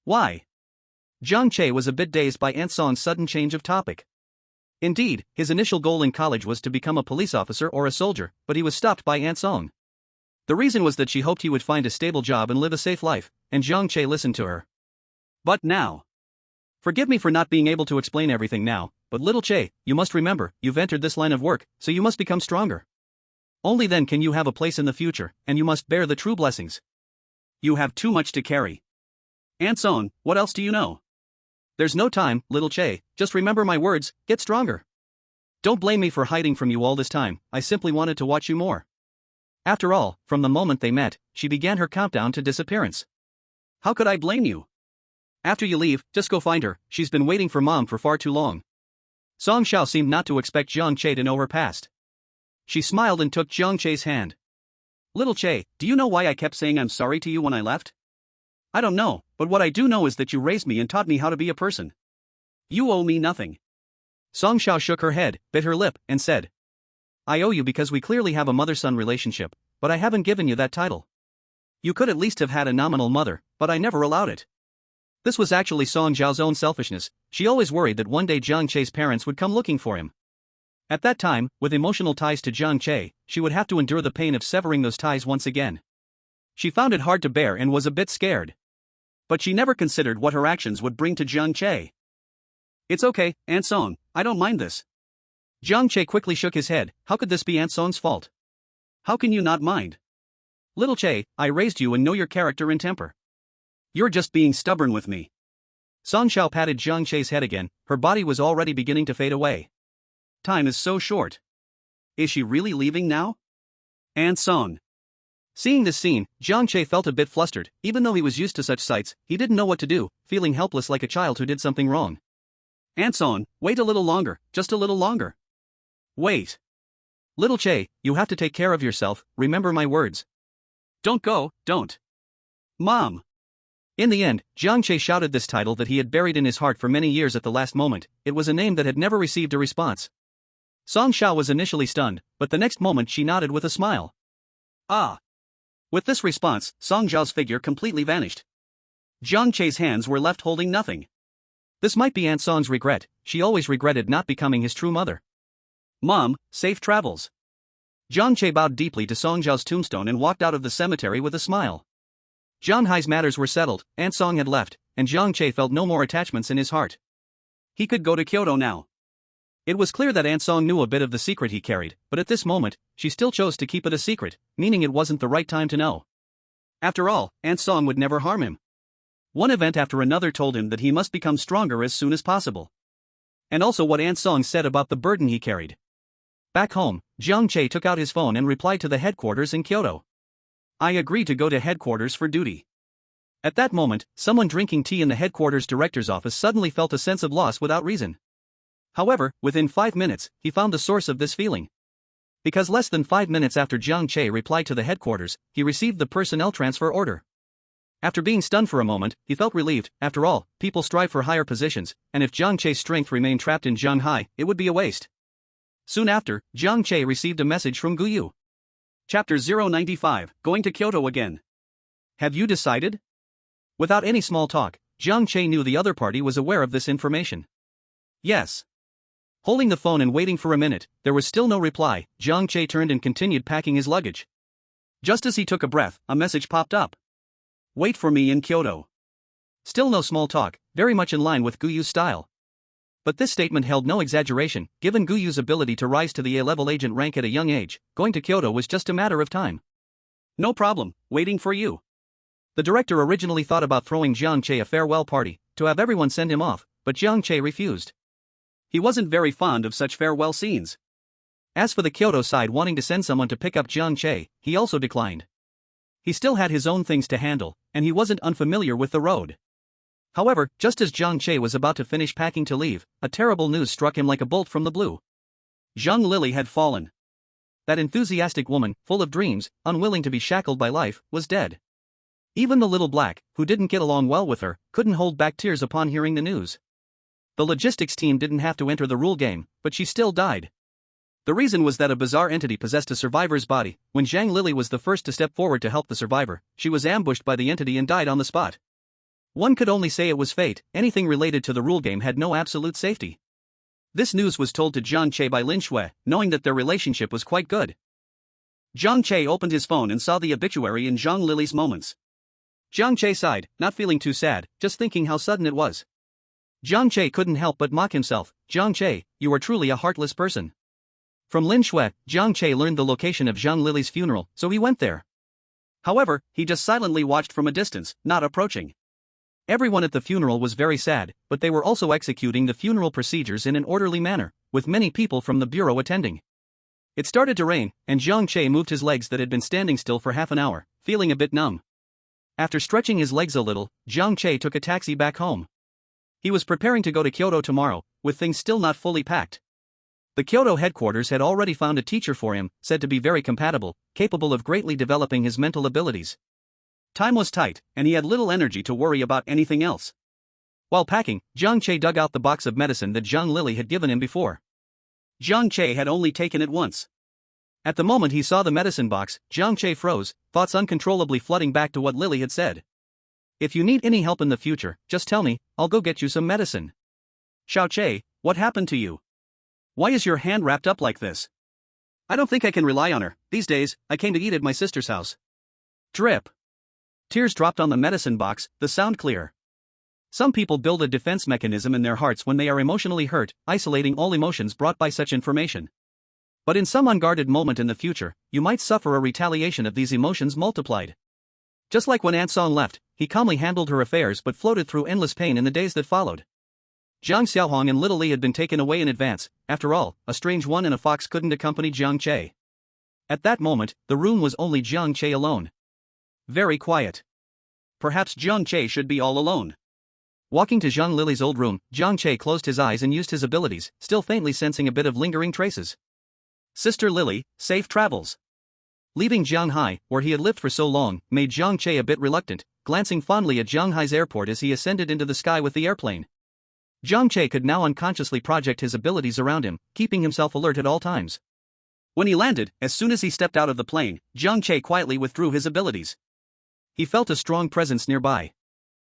Why? Jiang Che was a bit dazed by Aunt Song's sudden change of topic. Indeed, his initial goal in college was to become a police officer or a soldier, but he was stopped by Aunt Song. The reason was that she hoped he would find a stable job and live a safe life, and Jiang Che listened to her. But now. Forgive me for not being able to explain everything now, but little Che, you must remember, you've entered this line of work, so you must become stronger. Only then can you have a place in the future, and you must bear the true blessings. You have too much to carry. Aunt Song, what else do you know? There's no time, little Che, just remember my words, get stronger. Don't blame me for hiding from you all this time, I simply wanted to watch you more. After all, from the moment they met, she began her countdown to disappearance. How could I blame you? After you leave, just go find her, she's been waiting for Mom for far too long. Song Xiao seemed not to expect Jiang Che to know her past. She smiled and took Jiang Che's hand. Little Che, do you know why I kept saying I'm sorry to you when I left? I don't know, but what I do know is that you raised me and taught me how to be a person. You owe me nothing. Song Xiao shook her head, bit her lip, and said, I owe you because we clearly have a mother-son relationship, but I haven't given you that title. You could at least have had a nominal mother, but I never allowed it. This was actually Song Zhao's own selfishness. She always worried that one day Jiang Che's parents would come looking for him. At that time, with emotional ties to Jiang Che, she would have to endure the pain of severing those ties once again. She found it hard to bear and was a bit scared. But she never considered what her actions would bring to Jiang Che. It's okay, Aunt Song, I don't mind this. Jiang Che quickly shook his head. How could this be Aunt Song's fault? How can you not mind? Little Che, I raised you and know your character and temper. You're just being stubborn with me. Song Xiao patted Jiang Che's head again, her body was already beginning to fade away. Time is so short. Is she really leaving now? Aunt Song. Seeing this scene, Jiang Che felt a bit flustered. Even though he was used to such sights, he didn't know what to do, feeling helpless like a child who did something wrong. Aunt Song, wait a little longer, just a little longer. Wait. Little Che, you have to take care of yourself, remember my words. Don't go, don't. Mom. In the end, Jiang Che shouted this title that he had buried in his heart for many years at the last moment. It was a name that had never received a response. Song Xiao was initially stunned, but the next moment she nodded with a smile. Ah. With this response, Song Zhao's figure completely vanished. Jiang Che's hands were left holding nothing. This might be Aunt Song's regret. She always regretted not becoming his true mother. Mom, safe travels. Jiang Che bowed deeply to Song Zhao's tombstone and walked out of the cemetery with a smile. Jiang Hai's matters were settled, Aunt Song had left, and Jiang Che felt no more attachments in his heart. He could go to Kyoto now. It was clear that Aunt Song knew a bit of the secret he carried, but at this moment, she still chose to keep it a secret, meaning it wasn't the right time to know. After all, Aunt Song would never harm him. One event after another told him that he must become stronger as soon as possible. And also what Aunt Song said about the burden he carried. Back home, Jiang Che took out his phone and replied to the headquarters in Kyoto. I agree to go to headquarters for duty. At that moment, someone drinking tea in the headquarters director's office suddenly felt a sense of loss without reason. However, within 5 minutes, he found the source of this feeling. Because less than 5 minutes after Jiang Che replied to the headquarters, he received the personnel transfer order. After being stunned for a moment, he felt relieved. After all, people strive for higher positions, and if Jiang Che's strength remained trapped in Shanghai, it would be a waste. Soon after, Jiang Che received a message from Guyu. Chapter 095, Going to Kyoto Again. Have you decided? Without any small talk, Jiang Che knew the other party was aware of this information. Yes. Holding the phone and waiting for a minute, there was still no reply. Jiang Che turned and continued packing his luggage. Just as he took a breath, a message popped up. Wait for me in Kyoto. Still no small talk, very much in line with Guyu's style. But this statement held no exaggeration. Given Guyu's ability to rise to the A-level agent rank at a young age, going to Kyoto was just a matter of time. No problem, waiting for you. The director originally thought about throwing Jiang Che a farewell party, to have everyone send him off, but Jiang Che refused. He wasn't very fond of such farewell scenes. As for the Kyoto side wanting to send someone to pick up Jiang Che, he also declined. He still had his own things to handle, and he wasn't unfamiliar with the road. However, just as Jiang Che was about to finish packing to leave, a terrible news struck him like a bolt from the blue. Zhang Lili had fallen. That enthusiastic woman, full of dreams, unwilling to be shackled by life, was dead. Even the little black, who didn't get along well with her, couldn't hold back tears upon hearing the news. The logistics team didn't have to enter the rule game, but she still died. The reason was that a bizarre entity possessed a survivor's body. When Zhang Lili was the first to step forward to help the survivor, she was ambushed by the entity and died on the spot. One could only say it was fate. Anything related to the rule game had no absolute safety. This news was told to Jiang Che by Lin Shui, knowing that their relationship was quite good. Jiang Che opened his phone and saw the obituary in Zhang Lili's moments. Jiang Che sighed, not feeling too sad, just thinking how sudden it was. Jiang Che couldn't help but mock himself. Jiang Che, you are truly a heartless person. From Lin Shui, Jiang Che learned the location of Zhang Lili's funeral, so he went there. However, he just silently watched from a distance, not approaching. Everyone at the funeral was very sad, but they were also executing the funeral procedures in an orderly manner, with many people from the bureau attending. It started to rain, and Jiang Che moved his legs that had been standing still for half an hour, feeling a bit numb. After stretching his legs a little, Jiang Che took a taxi back home. He was preparing to go to Kyoto tomorrow, with things still not fully packed. The Kyoto headquarters had already found a teacher for him, said to be very compatible, capable of greatly developing his mental abilities. Time was tight, and he had little energy to worry about anything else. While packing, Jiang Che dug out the box of medicine that Zhang Lili had given him before. Jiang Che had only taken it once. At the moment he saw the medicine box, Jiang Che froze, thoughts uncontrollably flooding back to what Lili had said. If you need any help in the future, just tell me, I'll go get you some medicine. Xiao Che, what happened to you? Why is your hand wrapped up like this? I don't think I can rely on her. These days, I came to eat at my sister's house. Drip. Tears dropped on the medicine box, the sound clear. Some people build a defense mechanism in their hearts when they are emotionally hurt, isolating all emotions brought by such information. But in some unguarded moment in the future, you might suffer a retaliation of these emotions multiplied. Just like when Aunt Song left, he calmly handled her affairs but floated through endless pain in the days that followed. Jiang Xiaohong and Little Li had been taken away in advance. After all, a strange one and a fox couldn't accompany Jiang Che. At that moment, the room was only Jiang Che alone. Very quiet. Perhaps Jiang Che should be all alone. Walking to Zhang Lili's old room, Jiang Che closed his eyes and used his abilities, still faintly sensing a bit of lingering traces. Sister Lili, safe travels. Leaving Shanghai, where he had lived for so long, made Jiang Che a bit reluctant, glancing fondly at Shanghai's airport as he ascended into the sky with the airplane. Jiang Che could now unconsciously project his abilities around him, keeping himself alert at all times. When he landed, as soon as he stepped out of the plane, Jiang Che quietly withdrew his abilities. He felt a strong presence nearby.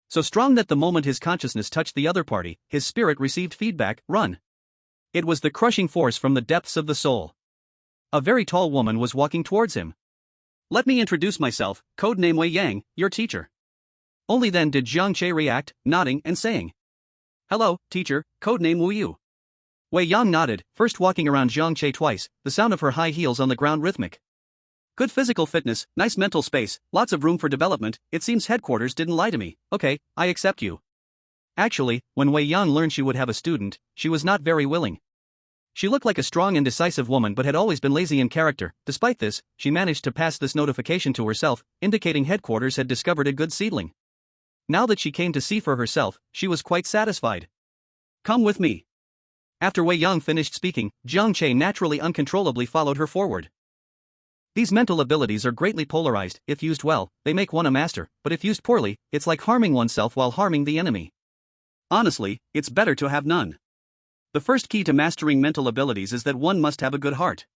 So strong that the moment his consciousness touched the other party, his spirit received feedback, run. It was the crushing force from the depths of the soul. A very tall woman was walking towards him. Let me introduce myself, codename Wei Yang, your teacher. Only then did Jiang Che react, nodding and saying, Hello, teacher, codename Wu Yu. Wei Yang nodded, first walking around Jiang Che twice, the sound of her high heels on the ground rhythmic. Good physical fitness, nice mental space, lots of room for development. It seems headquarters didn't lie to me. Okay, I accept you. Actually, when Wei Yang learned she would have a student, she was not very willing. She looked like a strong and decisive woman but had always been lazy in character. Despite this, she managed to pass this notification to herself, indicating headquarters had discovered a good seedling. Now that she came to see for herself, she was quite satisfied. Come with me. After Wei Yang finished speaking, Jiang Che naturally uncontrollably followed her forward. These mental abilities are greatly polarized. If used well, they make one a master, but if used poorly, it's like harming oneself while harming the enemy. Honestly, it's better to have none. The first key to mastering mental abilities is that one must have a good heart.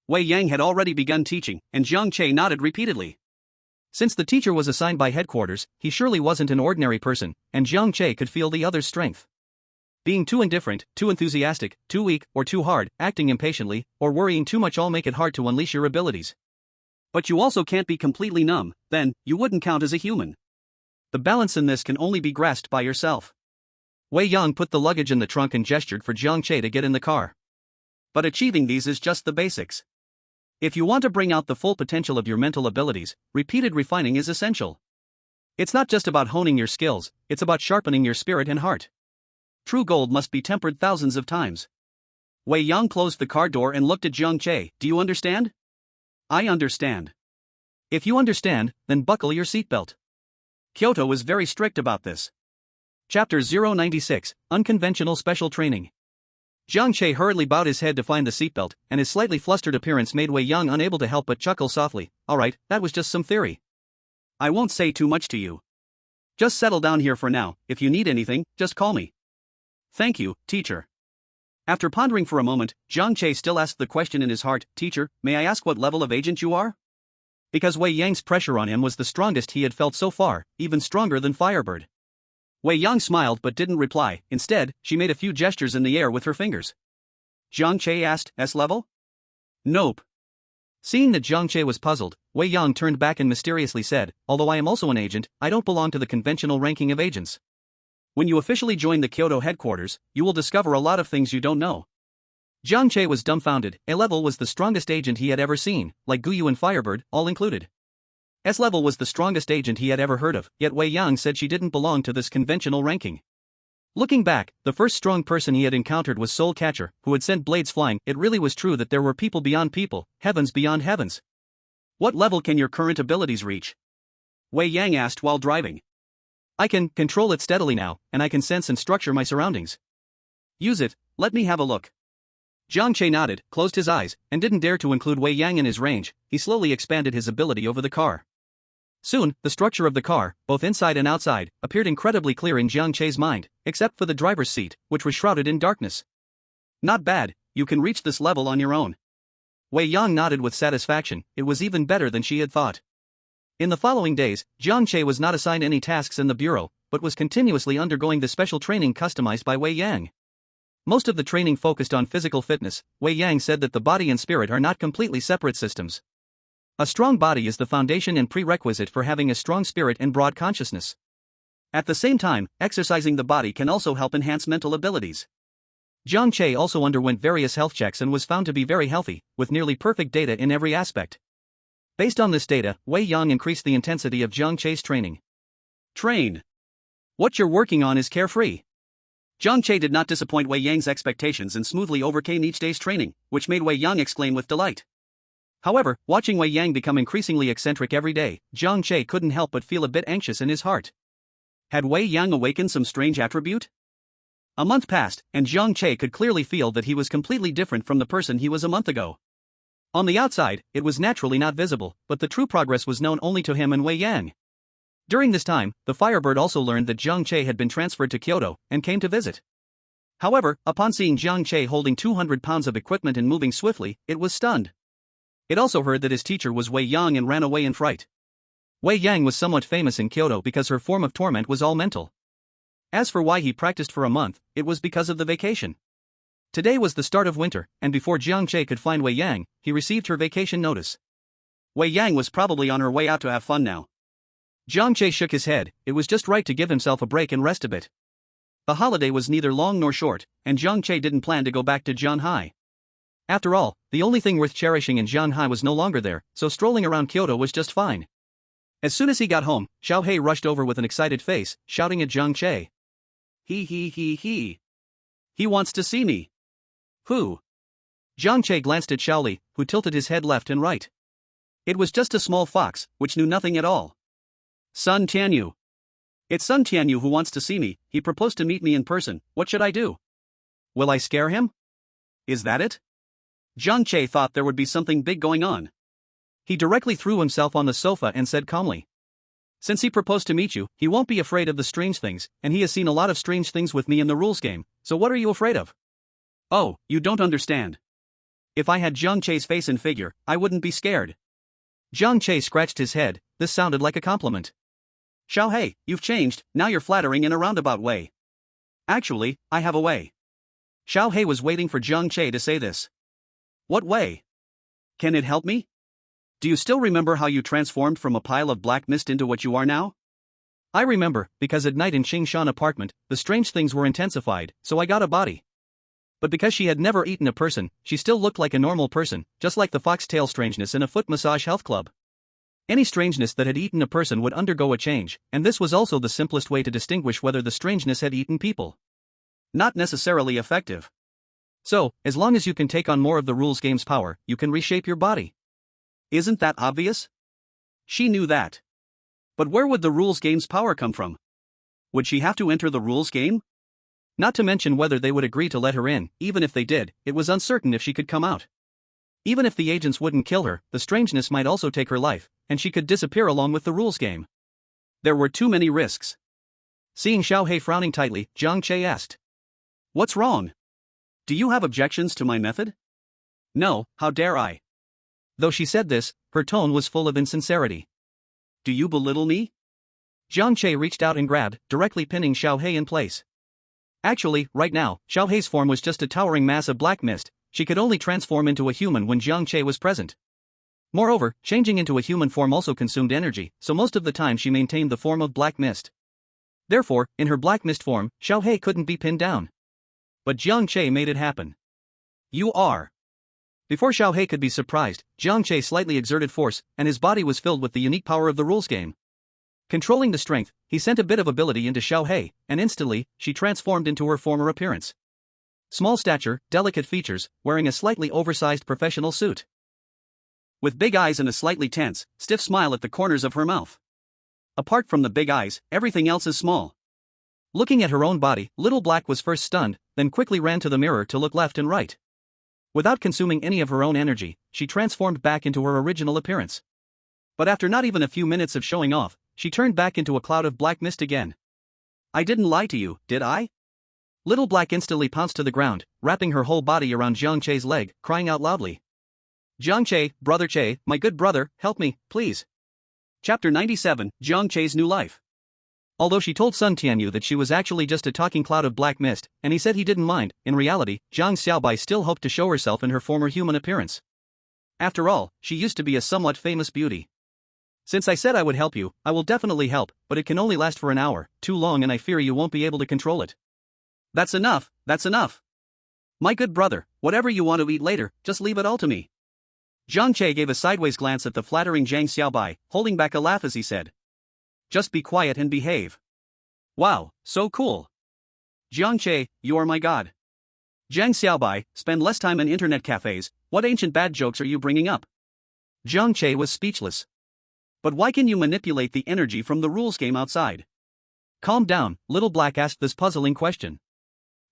Wei Yang had already begun teaching, and Jiang Che nodded repeatedly. Since the teacher was assigned by headquarters, he surely wasn't an ordinary person, and Jiang Che could feel the other's strength. Being too indifferent, too enthusiastic, too weak, or too hard, acting impatiently, or worrying too much all make it hard to unleash your abilities. But you also can't be completely numb, then, you wouldn't count as a human. The balance in this can only be grasped by yourself. Wei Yang put the luggage in the trunk and gestured for Jiang Che to get in the car. But achieving these is just the basics. If you want to bring out the full potential of your mental abilities, repeated refining is essential. It's not just about honing your skills, it's about sharpening your spirit and heart. True gold must be tempered thousands of times. Wei Yang closed the car door and looked at Jiang Che. Do you understand? I understand. If you understand, then buckle your seatbelt. Kyoto was very strict about this. Chapter 096, Unconventional Special Training. Jiang Che hurriedly bowed his head to find the seatbelt, and his slightly flustered appearance made Wei Yang unable to help but chuckle softly. Alright, that was just some theory. I won't say too much to you. Just settle down here for now. If you need anything, just call me. Thank you, teacher. After pondering for a moment, Jiang Che still asked the question in his heart, Teacher, may I ask what level of agent you are? Because Wei Yang's pressure on him was the strongest he had felt so far, even stronger than Firebird. Wei Yang smiled but didn't reply. Instead, she made a few gestures in the air with her fingers. Jiang Che asked, S level? Nope. Seeing that Jiang Che was puzzled, Wei Yang turned back and mysteriously said, although I am also an agent, I don't belong to the conventional ranking of agents. When you officially join the Kyoto headquarters, you will discover a lot of things you don't know. Jiang Che was dumbfounded. A level was the strongest agent he had ever seen, like Guyu and Firebird, all included. S level was the strongest agent he had ever heard of, yet Wei Yang said she didn't belong to this conventional ranking. Looking back, the first strong person he had encountered was Soul Catcher, who had sent blades flying. It really was true that there were people beyond people, heavens beyond heavens. What level can your current abilities reach? Wei Yang asked while driving. I can control it steadily now, and I can sense and structure my surroundings. Use it, let me have a look. Jiang Che nodded, closed his eyes, and didn't dare to include Wei Yang in his range. He slowly expanded his ability over the car. Soon, the structure of the car, both inside and outside, appeared incredibly clear in Jiang Che's mind, except for the driver's seat, which was shrouded in darkness. Not bad, you can reach this level on your own. Wei Yang nodded with satisfaction. It was even better than she had thought. In the following days, Jiang Che was not assigned any tasks in the bureau, but was continuously undergoing the special training customized by Wei Yang. Most of the training focused on physical fitness. Wei Yang said that the body and spirit are not completely separate systems. A strong body is the foundation and prerequisite for having a strong spirit and broad consciousness. At the same time, exercising the body can also help enhance mental abilities. Jiang Che also underwent various health checks and was found to be very healthy, with nearly perfect data in every aspect. Based on this data, Wei Yang increased the intensity of Jiang Che's training. Train. What you're working on is carefree. Jiang Che did not disappoint Wei Yang's expectations and smoothly overcame each day's training, which made Wei Yang exclaim with delight. However, watching Wei Yang become increasingly eccentric every day, Jiang Che couldn't help but feel a bit anxious in his heart. Had Wei Yang awakened some strange attribute? A month passed, and Jiang Che could clearly feel that he was completely different from the person he was a month ago. On the outside, it was naturally not visible, but the true progress was known only to him and Wei Yang. During this time, the Firebird also learned that Jiang Che had been transferred to Kyoto, and came to visit. However, upon seeing Jiang Che holding 200 pounds of equipment and moving swiftly, it was stunned. It also heard that his teacher was Wei Yang and ran away in fright. Wei Yang was somewhat famous in Kyoto because her form of torment was all mental. As for why he practiced for a month, it was because of the vacation. Today was the start of winter, and before Jiang Che could find Wei Yang, he received her vacation notice. Wei Yang was probably on her way out to have fun now. Jiang Che shook his head. It was just right to give himself a break and rest a bit. The holiday was neither long nor short, and Jiang Che didn't plan to go back to Jianhai. After all, the only thing worth cherishing in Jianhai was no longer there, so strolling around Kyoto was just fine. As soon as he got home, Xiao Hei rushed over with an excited face, shouting at Jiang Che. He wants to see me. Who? Jiang Che glanced at Xiao Li, who tilted his head left and right. It was just a small fox, which knew nothing at all. Sun Tianyu. It's Sun Tianyu who wants to see me. He proposed to meet me in person. What should I do? Will I scare him? Is that it? Jiang Che thought there would be something big going on. He directly threw himself on the sofa and said calmly. Since he proposed to meet you, he won't be afraid of the strange things, and he has seen a lot of strange things with me in the rules game, so what are you afraid of? Oh, you don't understand. If I had Jiang Che's face and figure, I wouldn't be scared. Jiang Che scratched his head. This sounded like a compliment. Xiaohei, you've changed, now you're flattering in a roundabout way. Actually, I have a way. Xiaohei was waiting for Jiang Che to say this. What way? Can it help me? Do you still remember how you transformed from a pile of black mist into what you are now? I remember, because at night in Qingshan Apartment, the strange things were intensified, so I got a body. But because she had never eaten a person, she still looked like a normal person, just like the foxtail strangeness in a foot massage health club. Any strangeness that had eaten a person would undergo a change, and this was also the simplest way to distinguish whether the strangeness had eaten people. Not necessarily effective. So, as long as you can take on more of the rules game's power, you can reshape your body. Isn't that obvious? She knew that. But where would the rules game's power come from? Would she have to enter the rules game? Not to mention whether they would agree to let her in. Even if they did, it was uncertain if she could come out. Even if the agents wouldn't kill her, the strangeness might also take her life, and she could disappear along with the rules game. There were too many risks. Seeing Xiaohei frowning tightly, Jiang Che asked. What's wrong? Do you have objections to my method? No, how dare I? Though she said this, her tone was full of insincerity. Do you belittle me? Jiang Che reached out and grabbed, directly pinning Xiaohei in place. Actually, right now, Xiaohei's form was just a towering mass of black mist. She could only transform into a human when Jiang Che was present. Moreover, changing into a human form also consumed energy, so most of the time she maintained the form of black mist. Therefore, in her black mist form, Xiaohei couldn't be pinned down. But Jiang Che made it happen. You are. Before Xiaohei could be surprised, Jiang Che slightly exerted force, and his body was filled with the unique power of the rules game. Controlling the strength, he sent a bit of ability into Xiaohei, and instantly, she transformed into her former appearance. Small stature, delicate features, wearing a slightly oversized professional suit. With big eyes and a slightly tense, stiff smile at the corners of her mouth. Apart from the big eyes, everything else is small. Looking at her own body, Little Black was first stunned, then quickly ran to the mirror to look left and right. Without consuming any of her own energy, she transformed back into her original appearance. But after not even a few minutes of showing off, she turned back into a cloud of black mist again. I didn't lie to you, did I? Little Black instantly pounced to the ground, wrapping her whole body around Jiang Che's leg, crying out loudly. Jiang Che, brother Che, my good brother, help me, please. Chapter 97, Jiang Che's New Life. Although she told Sun Tianyu that she was actually just a talking cloud of black mist, and he said he didn't mind, in reality, Jiang Xiaobai still hoped to show herself in her former human appearance. After all, she used to be a somewhat famous beauty. Since I said I would help you, I will definitely help, but it can only last for an hour, too long, and I fear you won't be able to control it. That's enough, that's enough. My good brother, whatever you want to eat later, just leave it all to me. Jiang Che gave a sideways glance at the flattering Jiang Xiaobai, holding back a laugh as he said. Just be quiet and behave. Wow, so cool. Jiang Che, you are my god. Jiang Xiaobai, spend less time in internet cafes. What ancient bad jokes are you bringing up? Jiang Che was speechless. But why can you manipulate the energy from the rules game outside? Calm down, Little Black asked this puzzling question.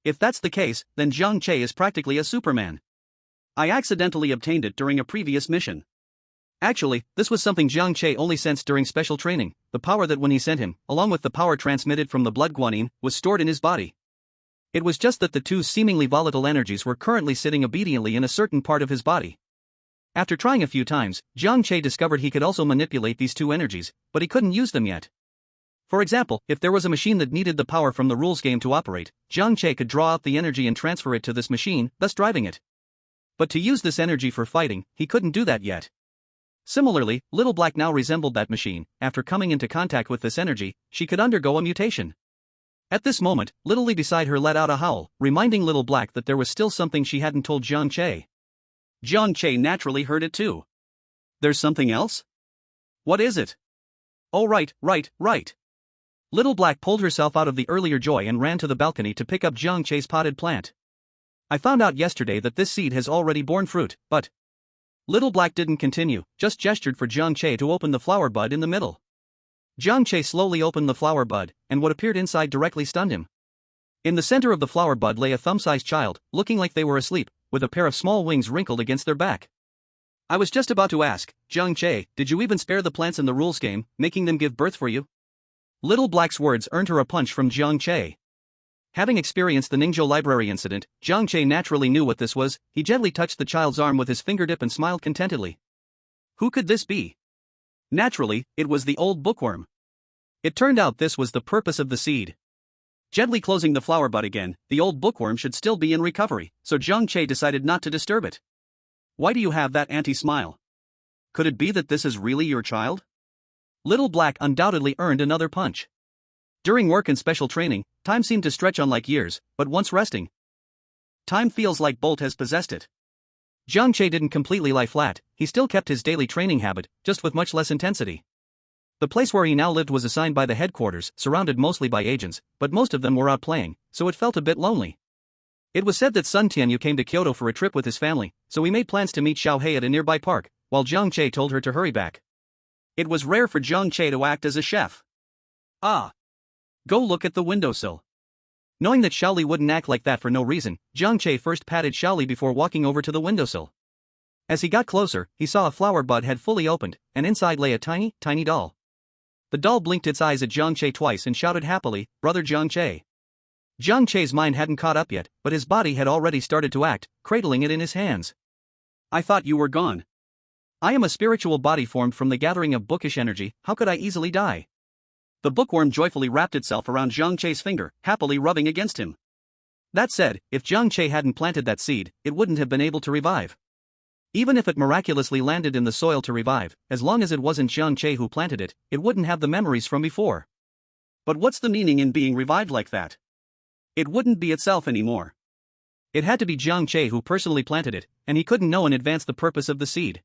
If that's the case, then Jiang Che is practically a Superman. I accidentally obtained it during a previous mission. Actually, this was something Jiang Che only sensed during special training. The power that when he sent him, along with the power transmitted from the blood guanine, was stored in his body. It was just that the two seemingly volatile energies were currently sitting obediently in a certain part of his body. After trying a few times, Jiang Che discovered he could also manipulate these two energies, but he couldn't use them yet. For example, if there was a machine that needed the power from the rules game to operate, Jiang Che could draw out the energy and transfer it to this machine, thus driving it. But to use this energy for fighting, he couldn't do that yet. Similarly, Little Black now resembled that machine. After coming into contact with this energy, she could undergo a mutation. At this moment, Little Lee beside her let out a howl, reminding Little Black that there was still something she hadn't told Jiang Che. Jiang Che naturally heard it too. There's something else? What is it? Oh right. Little Black pulled herself out of the earlier joy and ran to the balcony to pick up Jiang Che's potted plant. I found out yesterday that this seed has already borne fruit, but... Little Black didn't continue, just gestured for Jiang Che to open the flower bud in the middle. Jiang Che slowly opened the flower bud, and what appeared inside directly stunned him. In the center of the flower bud lay a thumb-sized child, looking like they were asleep, with a pair of small wings wrinkled against their back. I was just about to ask, Jiang Che, did you even spare the plants in the rules game, making them give birth for you? Little Black's words earned her a punch from Jiang Che. Having experienced the Ningzhou library incident, Jiang Che naturally knew what this was. He gently touched the child's arm with his fingertip and smiled contentedly. Who could this be? Naturally, it was the old bookworm. It turned out this was the purpose of the seed. Gently closing the flower bud again, the old bookworm should still be in recovery, so Jiang Che decided not to disturb it. Why do you have that anti-smile? Could it be that this is really your child? Little Black undoubtedly earned another punch. During work and special training, time seemed to stretch on like years, but once resting, time feels like Bolt has possessed it. Jiang Che didn't completely lie flat. He still kept his daily training habit, just with much less intensity. The place where he now lived was assigned by the headquarters, surrounded mostly by agents, but most of them were out playing, so it felt a bit lonely. It was said that Sun Tianyu came to Kyoto for a trip with his family, so he made plans to meet Xiao Hei at a nearby park, while Jiang Che told her to hurry back. It was rare for Jiang Che to act as a chef. Ah! Go look at the windowsill. Knowing that Xiaoli wouldn't act like that for no reason, Jiang Che first patted Xiaoli before walking over to the windowsill. As he got closer, he saw a flower bud had fully opened, and inside lay a tiny, tiny doll. The doll blinked its eyes at Jiang Che twice and shouted happily, "Brother Jiang Che." Jiang Che's mind hadn't caught up yet, but his body had already started to act, cradling it in his hands. I thought you were gone. I am a spiritual body formed from the gathering of bookish energy, how could I easily die? The bookworm joyfully wrapped itself around Jiang Che's finger, happily rubbing against him. That said, if Jiang Che hadn't planted that seed, it wouldn't have been able to revive. Even if it miraculously landed in the soil to revive, as long as it wasn't Jiang Che who planted it, it wouldn't have the memories from before. But what's the meaning in being revived like that? It wouldn't be itself anymore. It had to be Jiang Che who personally planted it, and he couldn't know in advance the purpose of the seed.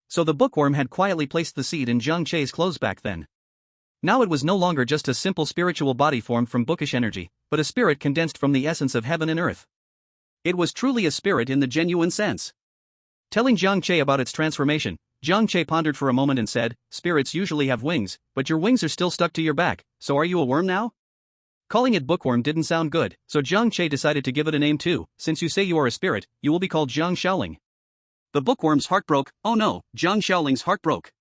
So the bookworm had quietly placed the seed in Jiang Che's clothes back then. Now it was no longer just a simple spiritual body formed from bookish energy, but a spirit condensed from the essence of heaven and earth. It was truly a spirit in the genuine sense. Telling Jiang Che about its transformation, Jiang Che pondered for a moment and said, "Spirits usually have wings, but your wings are still stuck to your back, so are you a worm now?" Calling it bookworm didn't sound good, so Jiang Che decided to give it a name too. Since you say you are a spirit, you will be called Jiang Shaoling. The bookworm's heart broke. Oh no, Jiang Shaoling's heart broke.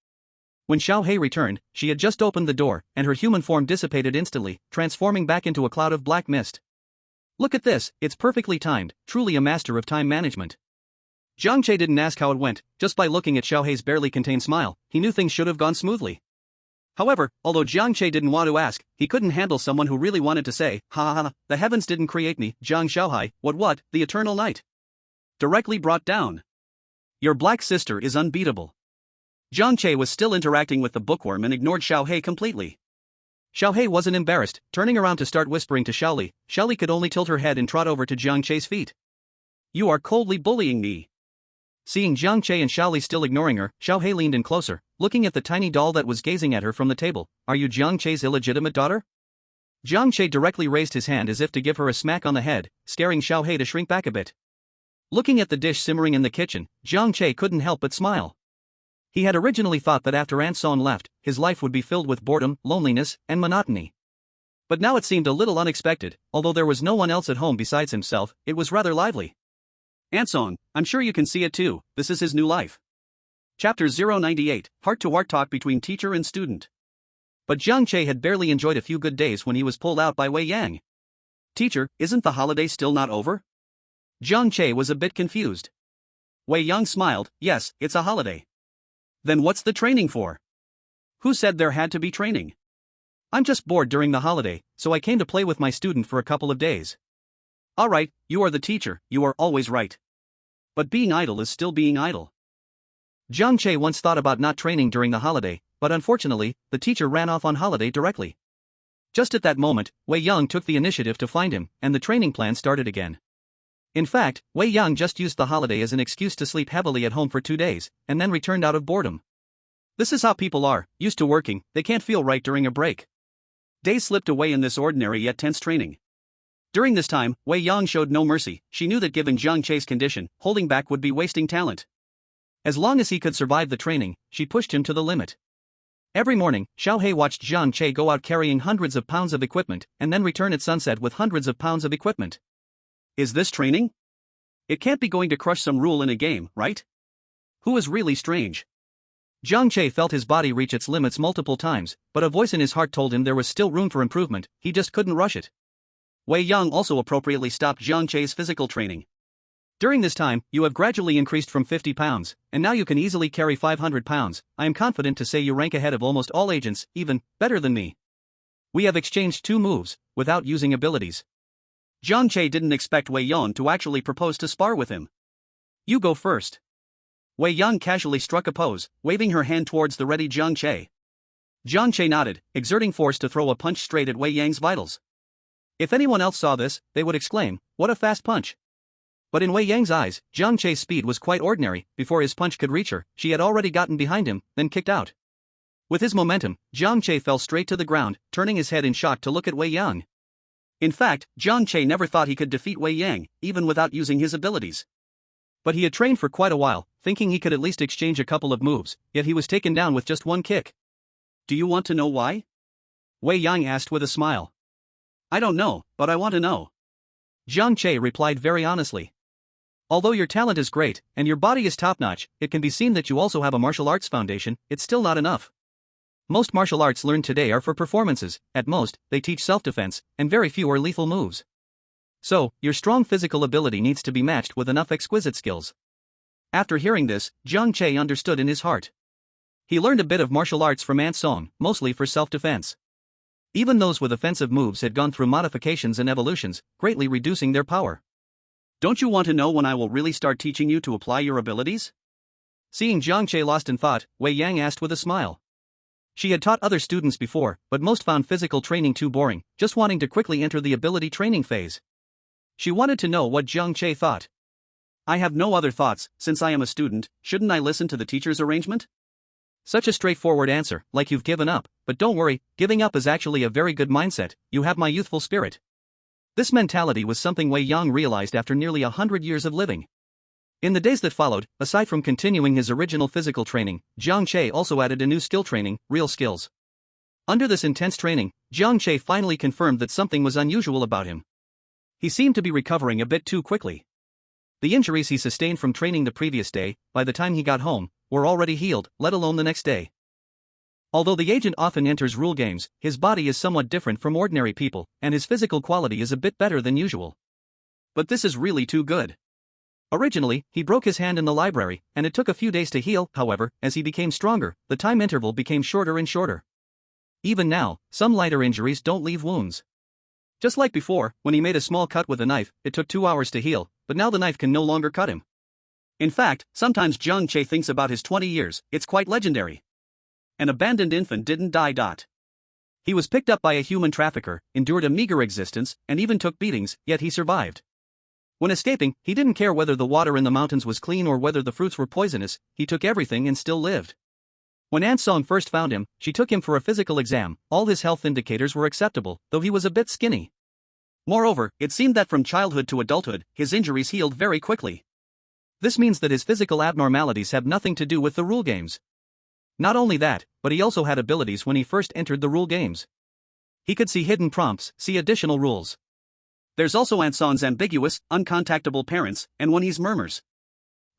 When Xiao Hei returned, she had just opened the door, and her human form dissipated instantly, transforming back into a cloud of black mist. Look at this, it's perfectly timed, truly a master of time management. Jiang Che didn't ask how it went. Just by looking at Xiao Hei's barely contained smile, he knew things should have gone smoothly. However, although Jiang Che didn't want to ask, he couldn't handle someone who really wanted to say, "Ha ha ha, the heavens didn't create me, Jiang Xiaohai, what, the eternal night." Directly brought down. Your black sister is unbeatable. Jiang Che was still interacting with the bookworm and ignored Xiao Hei completely. Xiao Hei wasn't embarrassed, turning around to start whispering to Xiaoli. Xiaoli could only tilt her head and trot over to Jiang Che's feet. You are coldly bullying me. Seeing Jiang Che and Xiaoli still ignoring her, Xiao Hei leaned in closer, looking at the tiny doll that was gazing at her from the table. Are you Jiang Che's illegitimate daughter? Jiang Che directly raised his hand as if to give her a smack on the head, scaring Xiao Hei to shrink back a bit. Looking at the dish simmering in the kitchen, Jiang Che couldn't help but smile. He had originally thought that after Aunt Son left, his life would be filled with boredom, loneliness, and monotony. But now it seemed a little unexpected. Although there was no one else at home besides himself, it was rather lively. Aunt Son, I'm sure you can see it too, this is his new life. Chapter 098, Heart-to-Heart Talk Between Teacher and Student. But Jiang Che had barely enjoyed a few good days when he was pulled out by Wei Yang. Teacher, isn't the holiday still not over? Jiang Che was a bit confused. Wei Yang smiled, yes, it's a holiday. Then what's the training for? Who said there had to be training? I'm just bored during the holiday, so I came to play with my student for a couple of days. Alright, you are the teacher, you are always right. But being idle is still being idle. Jiang Che once thought about not training during the holiday, but unfortunately, the teacher ran off on holiday directly. Just at that moment, Wei Yang took the initiative to find him, and the training plan started again. In fact, Wei Yang just used the holiday as an excuse to sleep heavily at home for 2 days, and then returned out of boredom. This is how people are, used to working, they can't feel right during a break. Days slipped away in this ordinary yet tense training. During this time, Wei Yang showed no mercy. She knew that given Jiang Che's condition, holding back would be wasting talent. As long as he could survive the training, she pushed him to the limit. Every morning, Xiao He watched Jiang Che go out carrying hundreds of pounds of equipment and then return at sunset with hundreds of pounds of equipment. Is this training? It can't be going to crush some rule in a game, right? Who is really strange? Jiang Che felt his body reach its limits multiple times, but a voice in his heart told him there was still room for improvement, he just couldn't rush it. Wei Yang also appropriately stopped Jiang Che's physical training. During this time, you have gradually increased from 50 pounds, and now you can easily carry 500 pounds. I am confident to say you rank ahead of almost all agents, even better than me. We have exchanged 2 moves, without using abilities. Jiang Che didn't expect Wei Yang to actually propose to spar with him. You go first. Wei Yang casually struck a pose, waving her hand towards the ready Jiang Che. Jiang Che nodded, exerting force to throw a punch straight at Wei Yang's vitals. If anyone else saw this, they would exclaim, "What a fast punch!" But in Wei Yang's eyes, Jiang Che's speed was quite ordinary. Before his punch could reach her, she had already gotten behind him, then kicked out. With his momentum, Jiang Che fell straight to the ground, turning his head in shock to look at Wei Yang. In fact, Jiang Che never thought he could defeat Wei Yang, even without using his abilities. But he had trained for quite a while, thinking he could at least exchange a couple of moves, yet he was taken down with just one kick. Do you want to know why? Wei Yang asked with a smile. I don't know, but I want to know. Jiang Che replied very honestly. Although your talent is great, and your body is top-notch, it can be seen that you also have a martial arts foundation. It's still not enough. Most martial arts learned today are for performances, at most, they teach self-defense, and very few are lethal moves. So, your strong physical ability needs to be matched with enough exquisite skills. After hearing this, Jiang Che understood in his heart. He learned a bit of martial arts from Ant Song, mostly for self-defense. Even those with offensive moves had gone through modifications and evolutions, greatly reducing their power. Don't you want to know when I will really start teaching you to apply your abilities? Seeing Jiang Che lost in thought, Wei Yang asked with a smile. She had taught other students before, but most found physical training too boring, just wanting to quickly enter the ability training phase. She wanted to know what Jiang Che thought. I have no other thoughts. Since I am a student, shouldn't I listen to the teacher's arrangement? Such a straightforward answer, like you've given up, but don't worry, giving up is actually a very good mindset. You have my youthful spirit. This mentality was something Wei Yang realized after nearly 100 years of living. In the days that followed, aside from continuing his original physical training, Jiang Che also added a new skill training, real skills. Under this intense training, Jiang Che finally confirmed that something was unusual about him. He seemed to be recovering a bit too quickly. The injuries he sustained from training the previous day, by the time he got home, were already healed, let alone the next day. Although the agent often enters rule games, his body is somewhat different from ordinary people, and his physical quality is a bit better than usual. But this is really too good. Originally, he broke his hand in the library, and it took a few days to heal. However, as he became stronger, the time interval became shorter and shorter. Even now, some lighter injuries don't leave wounds. Just like before, when he made a small cut with a knife, it took 2 hours to heal, but now the knife can no longer cut him. In fact, sometimes Jiang Che thinks about his 20 years, it's quite legendary. An abandoned infant didn't die. He was picked up by a human trafficker, endured a meager existence, and even took beatings, yet he survived. When escaping, he didn't care whether the water in the mountains was clean or whether the fruits were poisonous, he took everything and still lived. When Ant Song first found him, she took him for a physical exam. All his health indicators were acceptable, though he was a bit skinny. Moreover, it seemed that from childhood to adulthood, his injuries healed very quickly. This means that his physical abnormalities have nothing to do with the rule games. Not only that, but he also had abilities when he first entered the rule games. He could see hidden prompts, see additional rules. There's also Ant Song's ambiguous, uncontactable parents, and when he's murmurs.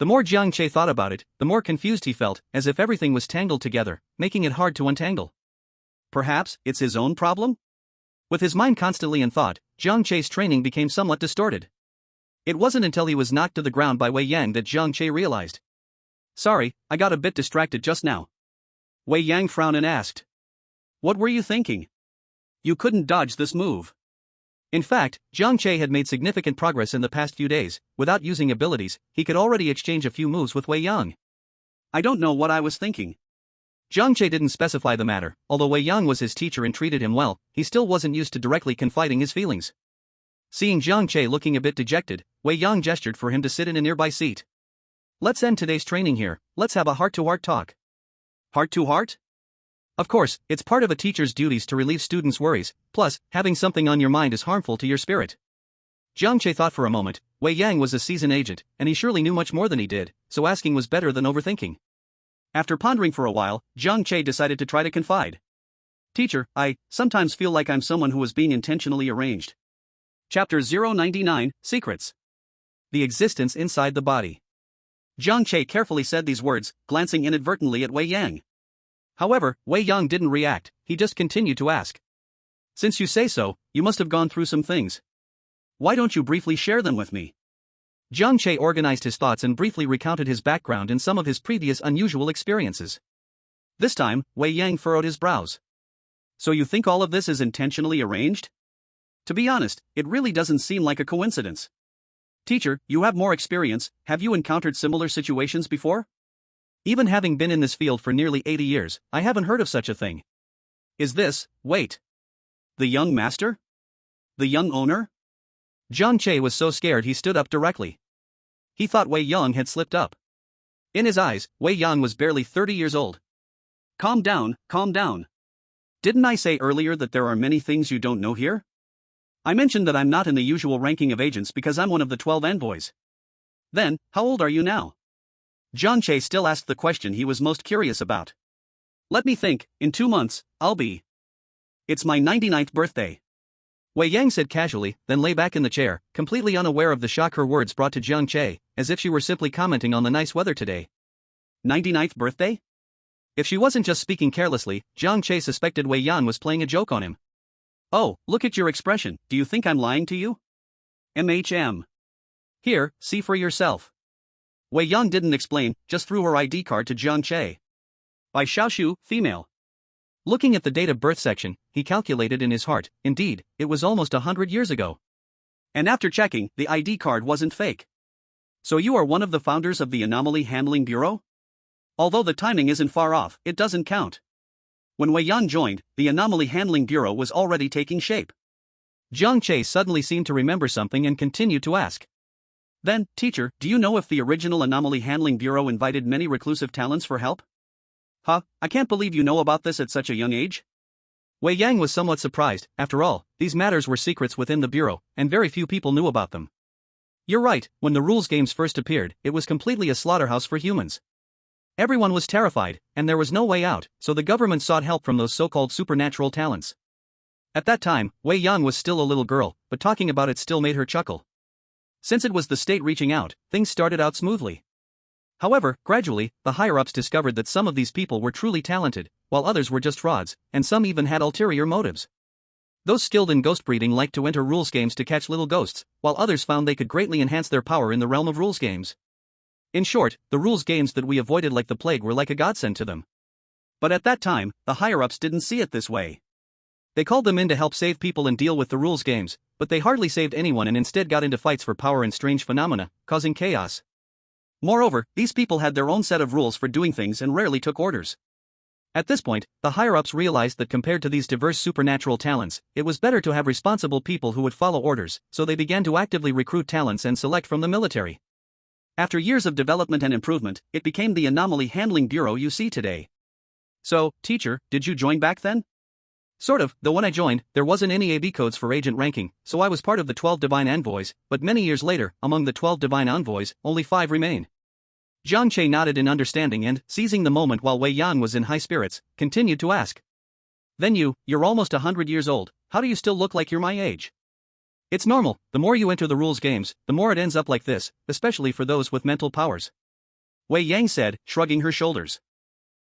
The more Jiang Che thought about it, the more confused he felt, as if everything was tangled together, making it hard to untangle. Perhaps it's his own problem? With his mind constantly in thought, Jiang Che's training became somewhat distorted. It wasn't until he was knocked to the ground by Wei Yang that Jiang Che realized. Sorry, I got a bit distracted just now. Wei Yang frowned and asked. What were you thinking? You couldn't dodge this move. In fact, Jiang Che had made significant progress in the past few days. Without using abilities, he could already exchange a few moves with Wei Yang. I don't know what I was thinking. Jiang Che didn't specify the matter. Although Wei Yang was his teacher and treated him well, he still wasn't used to directly confiding his feelings. Seeing Jiang Che looking a bit dejected, Wei Yang gestured for him to sit in a nearby seat. Let's end today's training here. Let's have a heart-to-heart talk. Heart-to-heart? Of course, it's part of a teacher's duties to relieve students' worries, plus, having something on your mind is harmful to your spirit. Jiang Che thought for a moment. Wei Yang was a seasoned agent, and he surely knew much more than he did, so asking was better than overthinking. After pondering for a while, Jiang Che decided to try to confide. Teacher, I sometimes feel like I'm someone who was being intentionally arranged. Chapter 099, Secrets. The existence inside the body. Jiang Che carefully said these words, glancing inadvertently at Wei Yang. However, Wei Yang didn't react, he just continued to ask. Since you say so, you must have gone through some things. Why don't you briefly share them with me? Jiang Che organized his thoughts and briefly recounted his background and some of his previous unusual experiences. This time, Wei Yang furrowed his brows. So you think all of this is intentionally arranged? To be honest, it really doesn't seem like a coincidence. Teacher, you have more experience, have you encountered similar situations before? Even having been in this field for nearly 80 years, I haven't heard of such a thing. Is this, wait. The young master? The young owner? Jiang Che was so scared he stood up directly. He thought Wei Yang had slipped up. In his eyes, Wei Yang was barely 30 years old. Calm down, calm down. Didn't I say earlier that there are many things you don't know here? I mentioned that I'm not in the usual ranking of agents because I'm one of the 12 envoys. Then, how old are you now? Jiang Che still asked the question he was most curious about. Let me think, in 2 months, I'll be. It's my 99th birthday. Wei Yang said casually, then lay back in the chair, completely unaware of the shock her words brought to Jiang Che, as if she were simply commenting on the nice weather today. 99th birthday? If she wasn't just speaking carelessly, Jiang Che suspected Wei Yang was playing a joke on him. Oh, look at your expression, do you think I'm lying to you? MHM. Here, see for yourself. Wei Yang didn't explain, just threw her ID card to Jiang Che. By Xiaoshu, female. Looking at the date of birth section, he calculated in his heart, indeed, it was almost 100 years ago. And after checking, the ID card wasn't fake. So you are one of the founders of the Anomaly Handling Bureau? Although the timing isn't far off, it doesn't count. When Wei Yang joined, the Anomaly Handling Bureau was already taking shape. Jiang Che suddenly seemed to remember something and continued to ask. Then, teacher, do you know if the original Anomaly Handling Bureau invited many reclusive talents for help? Huh, I can't believe you know about this at such a young age? Wei Yang was somewhat surprised, after all, these matters were secrets within the Bureau, and very few people knew about them. You're right, when the rules games first appeared, it was completely a slaughterhouse for humans. Everyone was terrified, and there was no way out, so the government sought help from those so-called supernatural talents. At that time, Wei Yang was still a little girl, but talking about it still made her chuckle. Since it was the state reaching out, things started out smoothly. However, gradually, the higher-ups discovered that some of these people were truly talented, while others were just frauds, and some even had ulterior motives. Those skilled in ghost breeding liked to enter rules games to catch little ghosts, while others found they could greatly enhance their power in the realm of rules games. In short, the rules games that we avoided like the plague were like a godsend to them. But at that time, the higher-ups didn't see it this way. They called them in to help save people and deal with the rules games, but they hardly saved anyone and instead got into fights for power and strange phenomena, causing chaos. Moreover, these people had their own set of rules for doing things and rarely took orders. At this point, the higher-ups realized that compared to these diverse supernatural talents, it was better to have responsible people who would follow orders, so they began to actively recruit talents and select from the military. After years of development and improvement, it became the Anomaly Handling Bureau you see today. So, teacher, did you join back then? Sort of, though when I joined, there wasn't any AB codes for agent ranking, so I was part of the 12 Divine Envoys, but many years later, among the 12 Divine Envoys, only 5 remain. Jiang Che nodded in understanding and, seizing the moment while Wei Yang was in high spirits, continued to ask. Then you're almost 100 years old, how do you still look like you're my age? It's normal, the more you enter the rules games, the more it ends up like this, especially for those with mental powers. Wei Yang said, shrugging her shoulders.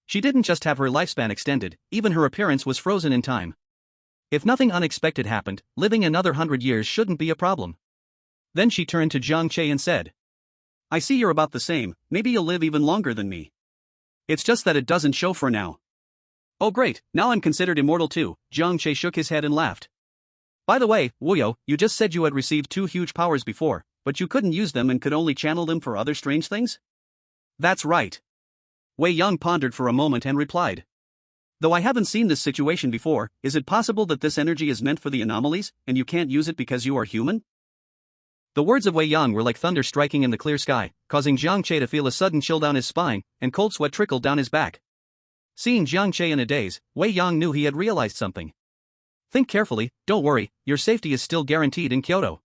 She didn't just have her lifespan extended, even her appearance was frozen in time. If nothing unexpected happened, living another 100 years shouldn't be a problem. Then she turned to Jiang Che and said. I see you're about the same, maybe you'll live even longer than me. It's just that it doesn't show for now. Oh great, now I'm considered immortal too, Jiang Che shook his head and laughed. By the way, Wuyo, you just said you had received 2 huge powers before, but you couldn't use them and could only channel them for other strange things? That's right. Wei Yang pondered for a moment and replied. Though I haven't seen this situation before, is it possible that this energy is meant for the anomalies, and you can't use it because you are human? The words of Wei Yang were like thunder striking in the clear sky, causing Jiang Che to feel a sudden chill down his spine, and cold sweat trickled down his back. Seeing Jiang Che in a daze, Wei Yang knew he had realized something. Think carefully, don't worry, your safety is still guaranteed in Kyoto.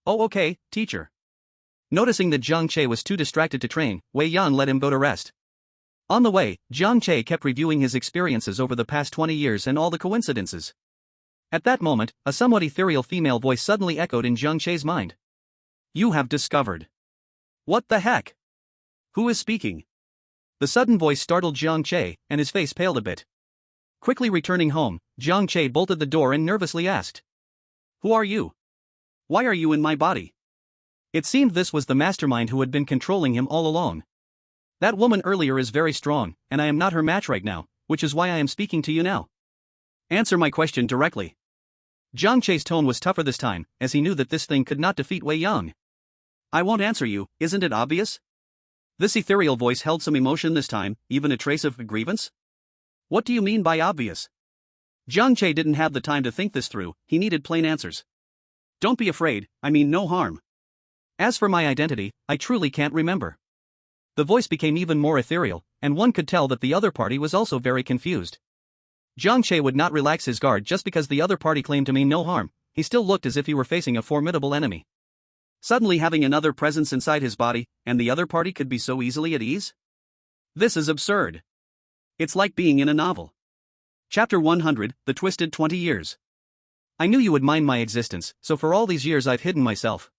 Oh okay, teacher. Noticing that Jiang Che was too distracted to train, Wei Yang let him go to rest. On the way, Jiang Che kept reviewing his experiences over the past 20 years and all the coincidences. At that moment, a somewhat ethereal female voice suddenly echoed in Jiang Che's mind. You have discovered. What the heck? Who is speaking? The sudden voice startled Jiang Che, and his face paled a bit. Quickly returning home, Jiang Che bolted the door and nervously asked. Who are you? Why are you in my body? It seemed this was the mastermind who had been controlling him all along. That woman earlier is very strong, and I am not her match right now, which is why I am speaking to you now. Answer my question directly. Jiang Che's tone was tougher this time, as he knew that this thing could not defeat Wei Yang. I won't answer you, isn't it obvious? This ethereal voice held some emotion this time, even a trace of a grievance. What do you mean by obvious? Jiang Che didn't have the time to think this through, he needed plain answers. Don't be afraid, I mean no harm. As for my identity, I truly can't remember. The voice became even more ethereal, and one could tell that the other party was also very confused. Jiang Che would not relax his guard just because the other party claimed to mean no harm, he still looked as if he were facing a formidable enemy. Suddenly having another presence inside his body, and the other party could be so easily at ease? This is absurd. It's like being in a novel. Chapter 100, The Twisted 20 Years. I knew you would mind my existence, so for all these years I've hidden myself.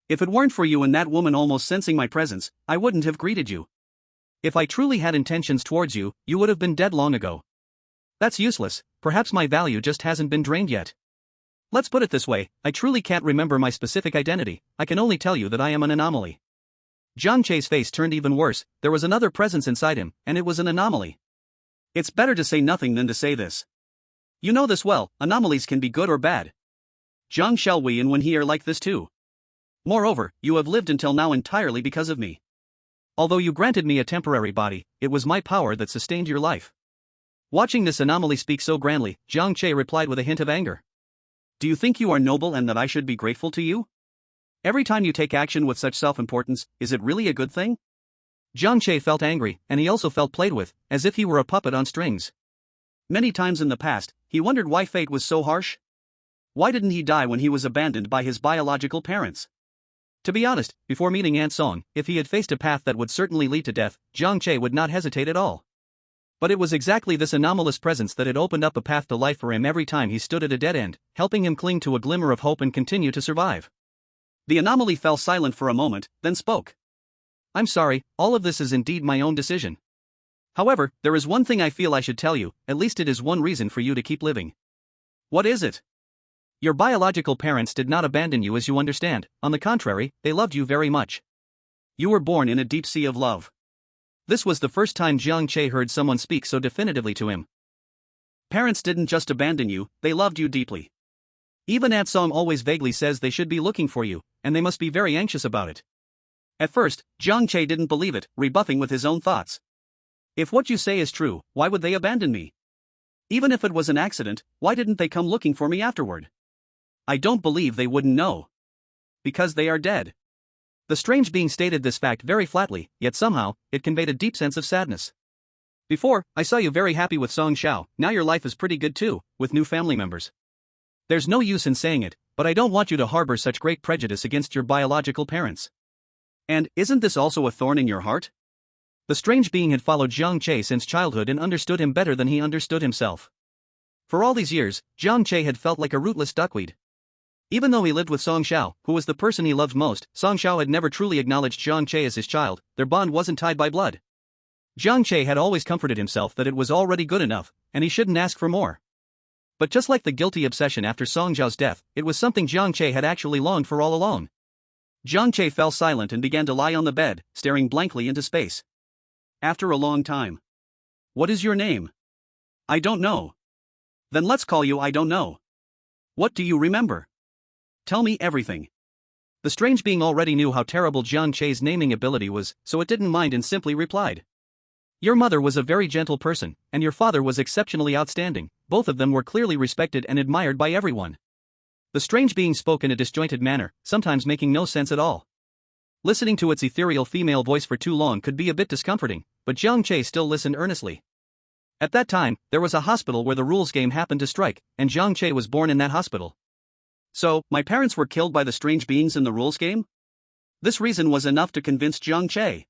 If it weren't for you and that woman almost sensing my presence, I wouldn't have greeted you. If I truly had intentions towards you, you would have been dead long ago. That's useless, perhaps my value just hasn't been drained yet. Let's put it this way, I truly can't remember my specific identity, I can only tell you that I am an anomaly. Jiang Che's face turned even worse, there was another presence inside him, and it was an anomaly. It's better to say nothing than to say this. You know this well, anomalies can be good or bad. Zhang shall we and when he are like this too. Moreover, you have lived until now entirely because of me. Although you granted me a temporary body, it was my power that sustained your life. Watching this anomaly speak so grandly, Jiang Che replied with a hint of anger. Do you think you are noble and that I should be grateful to you? Every time you take action with such self-importance, is it really a good thing? Jiang Che felt angry, and he also felt played with, as if he were a puppet on strings. Many times in the past, he wondered why fate was so harsh. Why didn't he die when he was abandoned by his biological parents? To be honest, before meeting Aunt Song, if he had faced a path that would certainly lead to death, Jiang Che would not hesitate at all. But it was exactly this anomalous presence that had opened up a path to life for him every time he stood at a dead end, helping him cling to a glimmer of hope and continue to survive. The anomaly fell silent for a moment, then spoke. I'm sorry, all of this is indeed my own decision. However, there is one thing I feel I should tell you, at least it is one reason for you to keep living. What is it? Your biological parents did not abandon you as you understand, on the contrary, they loved you very much. You were born in a deep sea of love. This was the first time Jiang Che heard someone speak so definitively to him. Parents didn't just abandon you, they loved you deeply. Even Aunt Song always vaguely says they should be looking for you, and they must be very anxious about it. At first, Jiang Che didn't believe it, rebuffing with his own thoughts. If what you say is true, why would they abandon me? Even if it was an accident, why didn't they come looking for me afterward? I don't believe they wouldn't know. Because they are dead. The strange being stated this fact very flatly, yet somehow, it conveyed a deep sense of sadness. Before, I saw you very happy with Song Xiao, now your life is pretty good too, with new family members. There's no use in saying it, but I don't want you to harbor such great prejudice against your biological parents. And, isn't this also a thorn in your heart? The strange being had followed Jiang Che since childhood and understood him better than he understood himself. For all these years, Jiang Che had felt like a rootless duckweed. Even though he lived with Song Xiao, who was the person he loved most, Song Xiao had never truly acknowledged Jiang Che as his child, their bond wasn't tied by blood. Jiang Che had always comforted himself that it was already good enough, and he shouldn't ask for more. But just like the guilty obsession after Song Xiao's death, it was something Jiang Che had actually longed for all along. Jiang Che fell silent and began to lie on the bed, staring blankly into space. After a long time. What is your name? I don't know. Then let's call you I don't know. What do you remember? Tell me everything. The strange being already knew how terrible Jiang Che's naming ability was, so it didn't mind and simply replied. Your mother was a very gentle person, and your father was exceptionally outstanding, both of them were clearly respected and admired by everyone. The strange being spoke in a disjointed manner, sometimes making no sense at all. Listening to its ethereal female voice for too long could be a bit discomforting, but Jiang Che still listened earnestly. At that time, there was a hospital where the rules game happened to strike, and Jiang Che was born in that hospital. So, my parents were killed by the strange beings in the rules game? This reason was enough to convince Jiang Che.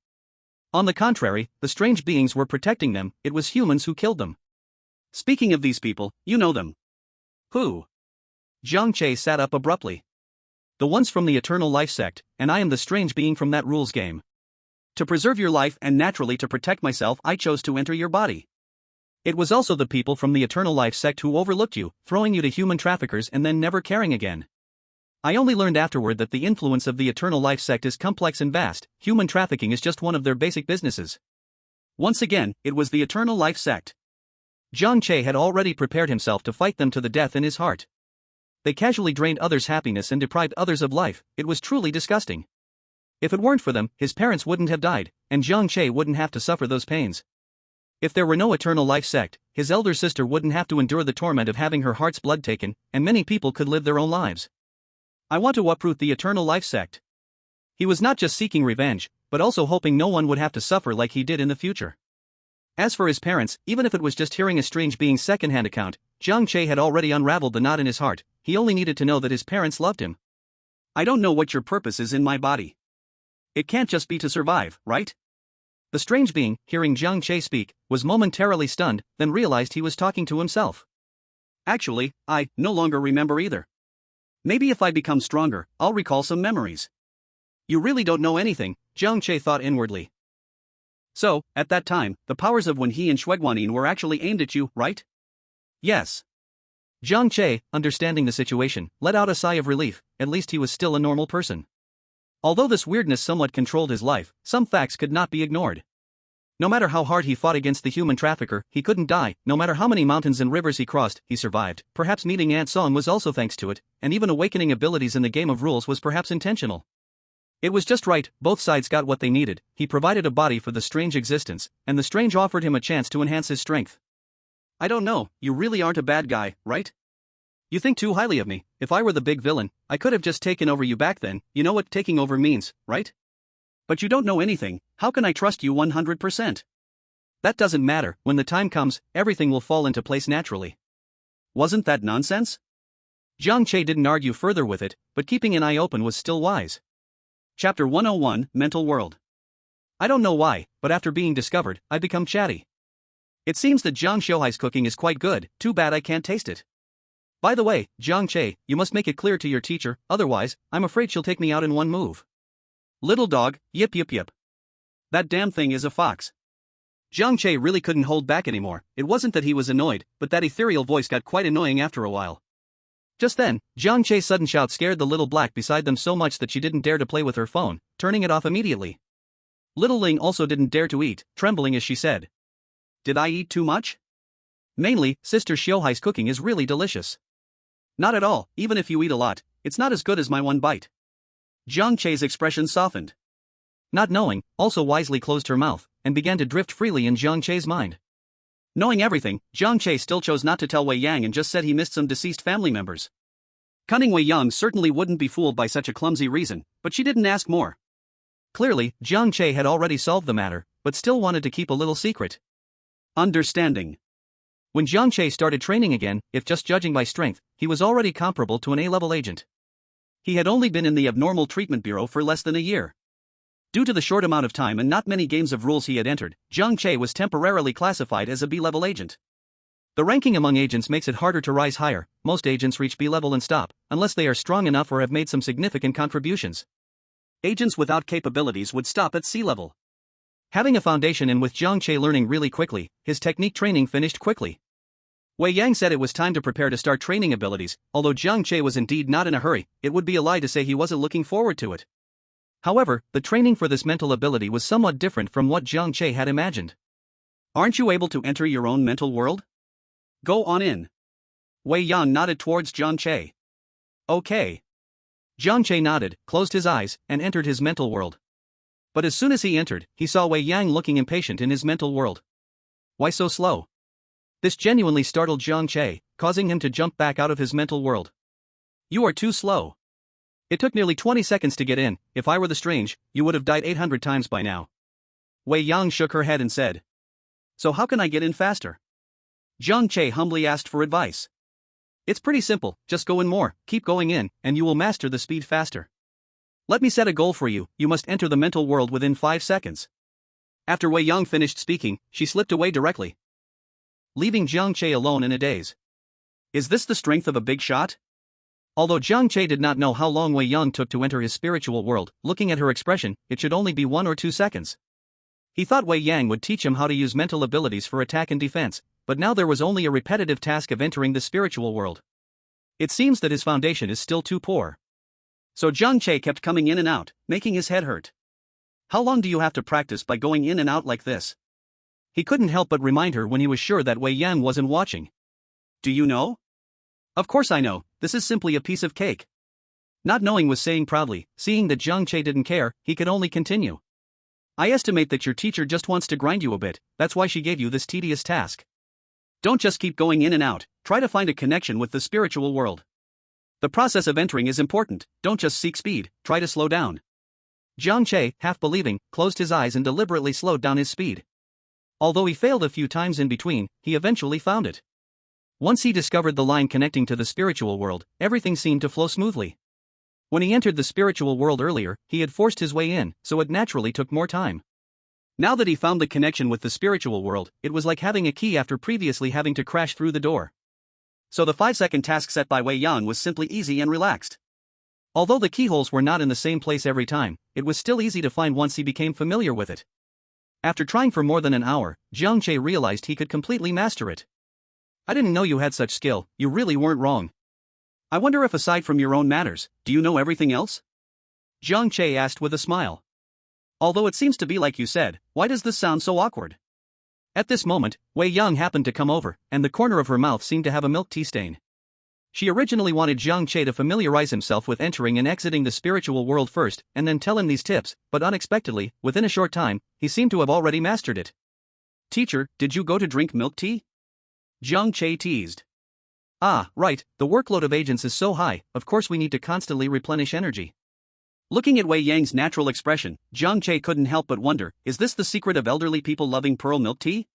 On the contrary, the strange beings were protecting them, it was humans who killed them. Speaking of these people, you know them. Who? Jiang Che sat up abruptly. The ones from the Eternal Life sect, and I am the strange being from that rules game. To preserve your life and naturally to protect myself, I chose to enter your body. It was also the people from the Eternal Life sect who overlooked you, throwing you to human traffickers and then never caring again. I only learned afterward that the influence of the Eternal Life sect is complex and vast. Human trafficking is just one of their basic businesses. Once again, it was the Eternal Life sect. Jiang Che had already prepared himself to fight them to the death in his heart. They casually drained others' happiness and deprived others of life. It was truly disgusting. If it weren't for them, his parents wouldn't have died, and Jiang Che wouldn't have to suffer those pains. If there were no Eternal Life sect, his elder sister wouldn't have to endure the torment of having her heart's blood taken, and many people could live their own lives. I want to uproot the Eternal Life sect. He was not just seeking revenge, but also hoping no one would have to suffer like he did in the future. As for his parents, even if it was just hearing a strange being's second-hand account, Jiang Che had already unraveled the knot in his heart. He only needed to know that his parents loved him. I don't know what your purpose is in my body. It can't just be to survive, right? The strange being, hearing Jiang Che speak, was momentarily stunned, then realized he was talking to himself. Actually, I no longer remember either. Maybe if I become stronger, I'll recall some memories. You really don't know anything, Jiang Che thought inwardly. So, at that time, the powers of Wen He and Shuiguanin were actually aimed at you, right? Yes. Jiang Che, understanding the situation, let out a sigh of relief. At least he was still a normal person. Although this weirdness somewhat controlled his life, some facts could not be ignored. No matter how hard he fought against the human trafficker, he couldn't die. No matter how many mountains and rivers he crossed, he survived. Perhaps meeting Ant Song was also thanks to it, and even awakening abilities in the game of rules was perhaps intentional. It was just right, both sides got what they needed. He provided a body for the strange existence, and the strange offered him a chance to enhance his strength. I don't know, you really aren't a bad guy, right? You think too highly of me. If I were the big villain, I could have just taken over you back then. You know what taking over means, right? But you don't know anything, how can I trust you 100%? That doesn't matter, when the time comes, everything will fall into place naturally. Wasn't that nonsense? Jiang Che didn't argue further with it, but keeping an eye open was still wise. Chapter 101, Mental World. I don't know why, but after being discovered, I become chatty. It seems that Jiang Xiuhai's cooking is quite good, too bad I can't taste it. By the way, Jiang Che, you must make it clear to your teacher, otherwise, I'm afraid she'll take me out in one move. Little dog, yip yip yip. That damn thing is a fox. Jiang Che really couldn't hold back anymore. It wasn't that he was annoyed, but that ethereal voice got quite annoying after a while. Just then, Jiang Che's sudden shout scared the little black beside them so much that she didn't dare to play with her phone, turning it off immediately. Little Ling also didn't dare to eat, trembling as she said, "Did I eat too much?" "Mainly, Sister Xiuhai's cooking is really delicious." "Not at all, even if you eat a lot, it's not as good as my one bite." Jiang Che's expression softened. Not knowing, also wisely closed her mouth, and began to drift freely in Jiang Che's mind. Knowing everything, Jiang Che still chose not to tell Wei Yang and just said he missed some deceased family members. Cunning Wei Yang certainly wouldn't be fooled by such a clumsy reason, but she didn't ask more. Clearly, Jiang Che had already solved the matter, but still wanted to keep a little secret. Understanding. When Jiang Che started training again, if just judging by strength, he was already comparable to an A-level agent. He had only been in the Abnormal Treatment Bureau for less than a year. Due to the short amount of time and not many games of rules he had entered, Jiang Che was temporarily classified as a B-level agent. The ranking among agents makes it harder to rise higher. Most agents reach B-level and stop, unless they are strong enough or have made some significant contributions. Agents without capabilities would stop at C-level. Having a foundation and with Jiang Che learning really quickly, his technique training finished quickly. Wei Yang said it was time to prepare to start training abilities. Although Jiang Che was indeed not in a hurry, it would be a lie to say he wasn't looking forward to it. However, the training for this mental ability was somewhat different from what Jiang Che had imagined. "Aren't you able to enter your own mental world? Go on in." Wei Yang nodded towards Jiang Che. "Okay." Jiang Che nodded, closed his eyes, and entered his mental world. But as soon as he entered, he saw Wei Yang looking impatient in his mental world. Why so slow? This genuinely startled Jiang Che, causing him to jump back out of his mental world. "You are too slow. It took nearly 20 seconds to get in. If I were the strange, you would have died 800 times by now." Wei Yang shook her head and said, "So how can I get in faster?" Jiang Che humbly asked for advice. "It's pretty simple, just go in more, keep going in, and you will master the speed faster. Let me set a goal for you, you must enter the mental world within 5 seconds. After Wei Yang finished speaking, she slipped away directly, leaving Jiang Che alone in a daze. Is this the strength of a big shot? Although Jiang Che did not know how long Wei Yang took to enter his spiritual world, looking at her expression, it should only be 1 or 2 seconds. He thought Wei Yang would teach him how to use mental abilities for attack and defense, but now there was only a repetitive task of entering the spiritual world. It seems that his foundation is still too poor. So Jiang Che kept coming in and out, making his head hurt. How long do you have to practice by going in and out like this? He couldn't help but remind her when he was sure that Wei Yang wasn't watching. Do you know? Of course I know, this is simply a piece of cake. Not knowing was saying proudly, seeing that Jiang Che didn't care, he could only continue. I estimate that your teacher just wants to grind you a bit, that's why she gave you this tedious task. Don't just keep going in and out, try to find a connection with the spiritual world. The process of entering is important, don't just seek speed, try to slow down. Jiang Che, half believing, closed his eyes and deliberately slowed down his speed. Although he failed a few times in between, he eventually found it. Once he discovered the line connecting to the spiritual world, everything seemed to flow smoothly. When he entered the spiritual world earlier, he had forced his way in, so it naturally took more time. Now that he found the connection with the spiritual world, it was like having a key after previously having to crash through the door. So the 5-second task set by Wei Yang was simply easy and relaxed. Although the keyholes were not in the same place every time, it was still easy to find once he became familiar with it. After trying for more than an hour, Jiang Che realized he could completely master it. I didn't know you had such skill, you really weren't wrong. I wonder if aside from your own matters, do you know everything else? Jiang Che asked with a smile. Although it seems to be like you said, why does this sound so awkward? At this moment, Wei Yang happened to come over, and the corner of her mouth seemed to have a milk tea stain. She originally wanted Jiang Che to familiarize himself with entering and exiting the spiritual world first, and then tell him these tips, but unexpectedly, within a short time, he seemed to have already mastered it. Teacher, did you go to drink milk tea? Jiang Che teased. Ah, right, the workload of agents is so high, of course we need to constantly replenish energy. Looking at Wei Yang's natural expression, Jiang Che couldn't help but wonder, is this the secret of elderly people loving pearl milk tea?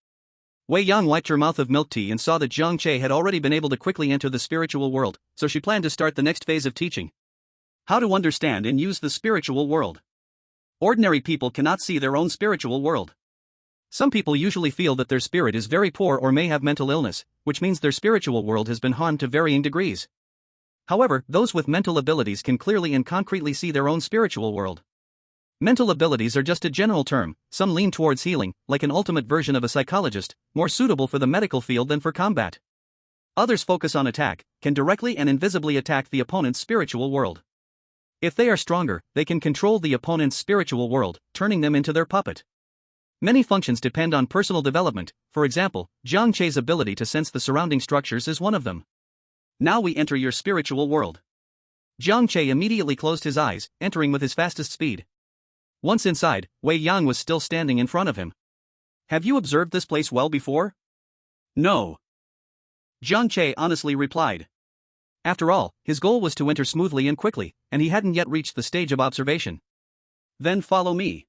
Wei Yang wiped her mouth of milk tea and saw that Jiang Che had already been able to quickly enter the spiritual world, so she planned to start the next phase of teaching. How to understand and use the spiritual world. Ordinary people cannot see their own spiritual world. Some people usually feel that their spirit is very poor or may have mental illness, which means their spiritual world has been harmed to varying degrees. However, those with mental abilities can clearly and concretely see their own spiritual world. Mental abilities are just a general term, some lean towards healing, like an ultimate version of a psychologist, more suitable for the medical field than for combat. Others focus on attack, can directly and invisibly attack the opponent's spiritual world. If they are stronger, they can control the opponent's spiritual world, turning them into their puppet. Many functions depend on personal development, for example, Jiang Che's ability to sense the surrounding structures is one of them. Now we enter your spiritual world. Jiang Che immediately closed his eyes, entering with his fastest speed. Once inside, Wei Yang was still standing in front of him. Have you observed this place well before? No. Jiang Che honestly replied. After all, his goal was to enter smoothly and quickly, and he hadn't yet reached the stage of observation. Then follow me.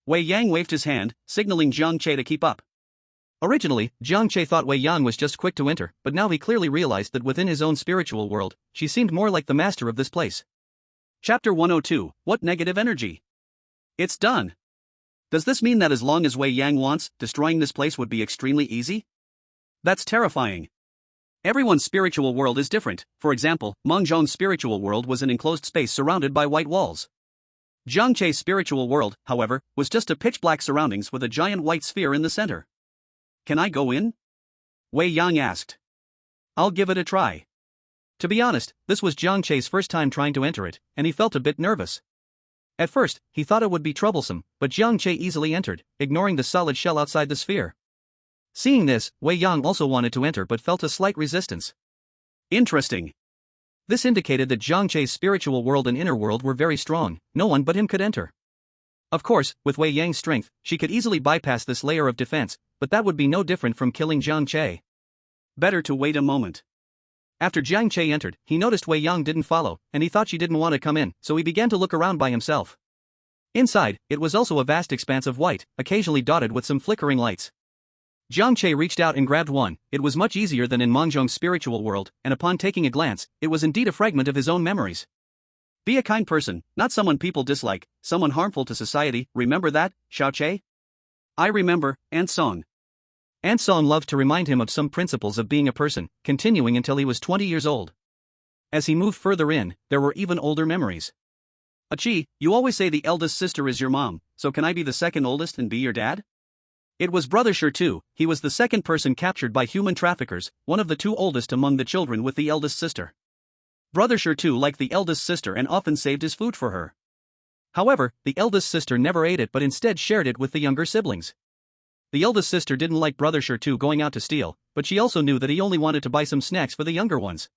Wei Yang waved his hand, signaling Jiang Che to keep up. Originally, Jiang Che thought Wei Yang was just quick to enter, but now he clearly realized that within his own spiritual world, she seemed more like the master of this place. Chapter 102, What Negative Energy? It's done. Does this mean that as long as Wei Yang wants, destroying this place would be extremely easy? That's terrifying. Everyone's spiritual world is different. For example, Meng Zhong's spiritual world was an enclosed space surrounded by white walls. Jiang Che's spiritual world, however, was just a pitch-black surroundings with a giant white sphere in the center. Can I go in? Wei Yang asked. I'll give it a try. To be honest, this was Jiang Che's first time trying to enter it, and he felt a bit nervous. At first, he thought it would be troublesome, but Jiang Che easily entered, ignoring the solid shell outside the sphere. Seeing this, Wei Yang also wanted to enter but felt a slight resistance. Interesting. This indicated that Jiang Che's spiritual world and inner world were very strong, no one but him could enter. Of course, with Wei Yang's strength, she could easily bypass this layer of defense, but that would be no different from killing Jiang Che. Better to wait a moment. After Jiang Che entered, he noticed Wei Yang didn't follow, and he thought she didn't want to come in, so he began to look around by himself. Inside, it was also a vast expanse of white, occasionally dotted with some flickering lights. Jiang Che reached out and grabbed one. It was much easier than in Meng Zhong's spiritual world, and upon taking a glance, it was indeed a fragment of his own memories. Be a kind person, not someone people dislike, someone harmful to society, remember that, Xiao Che? I remember, Ansong. Ansong loved to remind him of some principles of being a person, continuing until he was 20 years old. As he moved further in, there were even older memories. Achi, you always say the eldest sister is your mom, so can I be the second oldest and be your dad? It was Brother Sure too. He was the second person captured by human traffickers, one of the two oldest among the children with the eldest sister. Brother Sure too liked the eldest sister and often saved his food for her. However, the eldest sister never ate it but instead shared it with the younger siblings. The eldest sister didn't like Brother Sure too going out to steal, but she also knew that he only wanted to buy some snacks for the younger ones.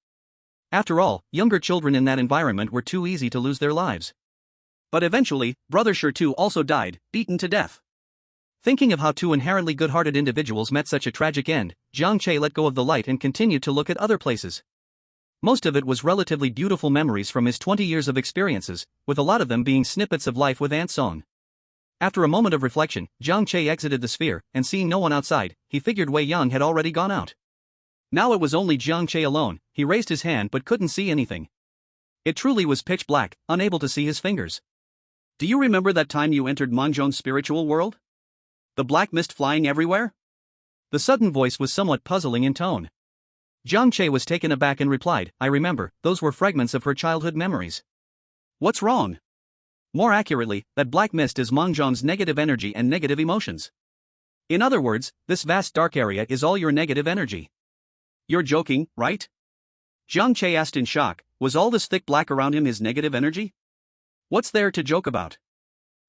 After all, younger children in that environment were too easy to lose their lives. But eventually, Brother Sure too also died, beaten to death. Thinking of how two inherently good-hearted individuals met such a tragic end, Jiang Che let go of the light and continued to look at other places. Most of it was relatively beautiful memories from his 20 years of experiences, with a lot of them being snippets of life with Ansong. After a moment of reflection, Jiang Che exited the sphere, and seeing no one outside, he figured Wei Yang had already gone out. Now it was only Jiang Che alone. He raised his hand but couldn't see anything. It truly was pitch black, unable to see his fingers. Do you remember that time you entered Mangzhong's spiritual world? The black mist flying everywhere? The sudden voice was somewhat puzzling in tone. Jiang Che was taken aback and replied, I remember, those were fragments of her childhood memories. What's wrong? More accurately, that black mist is Mangzhong's negative energy and negative emotions. In other words, this vast dark area is all your negative energy. You're joking, right? Jiang Che asked in shock, was all this thick black around him his negative energy? What's there to joke about?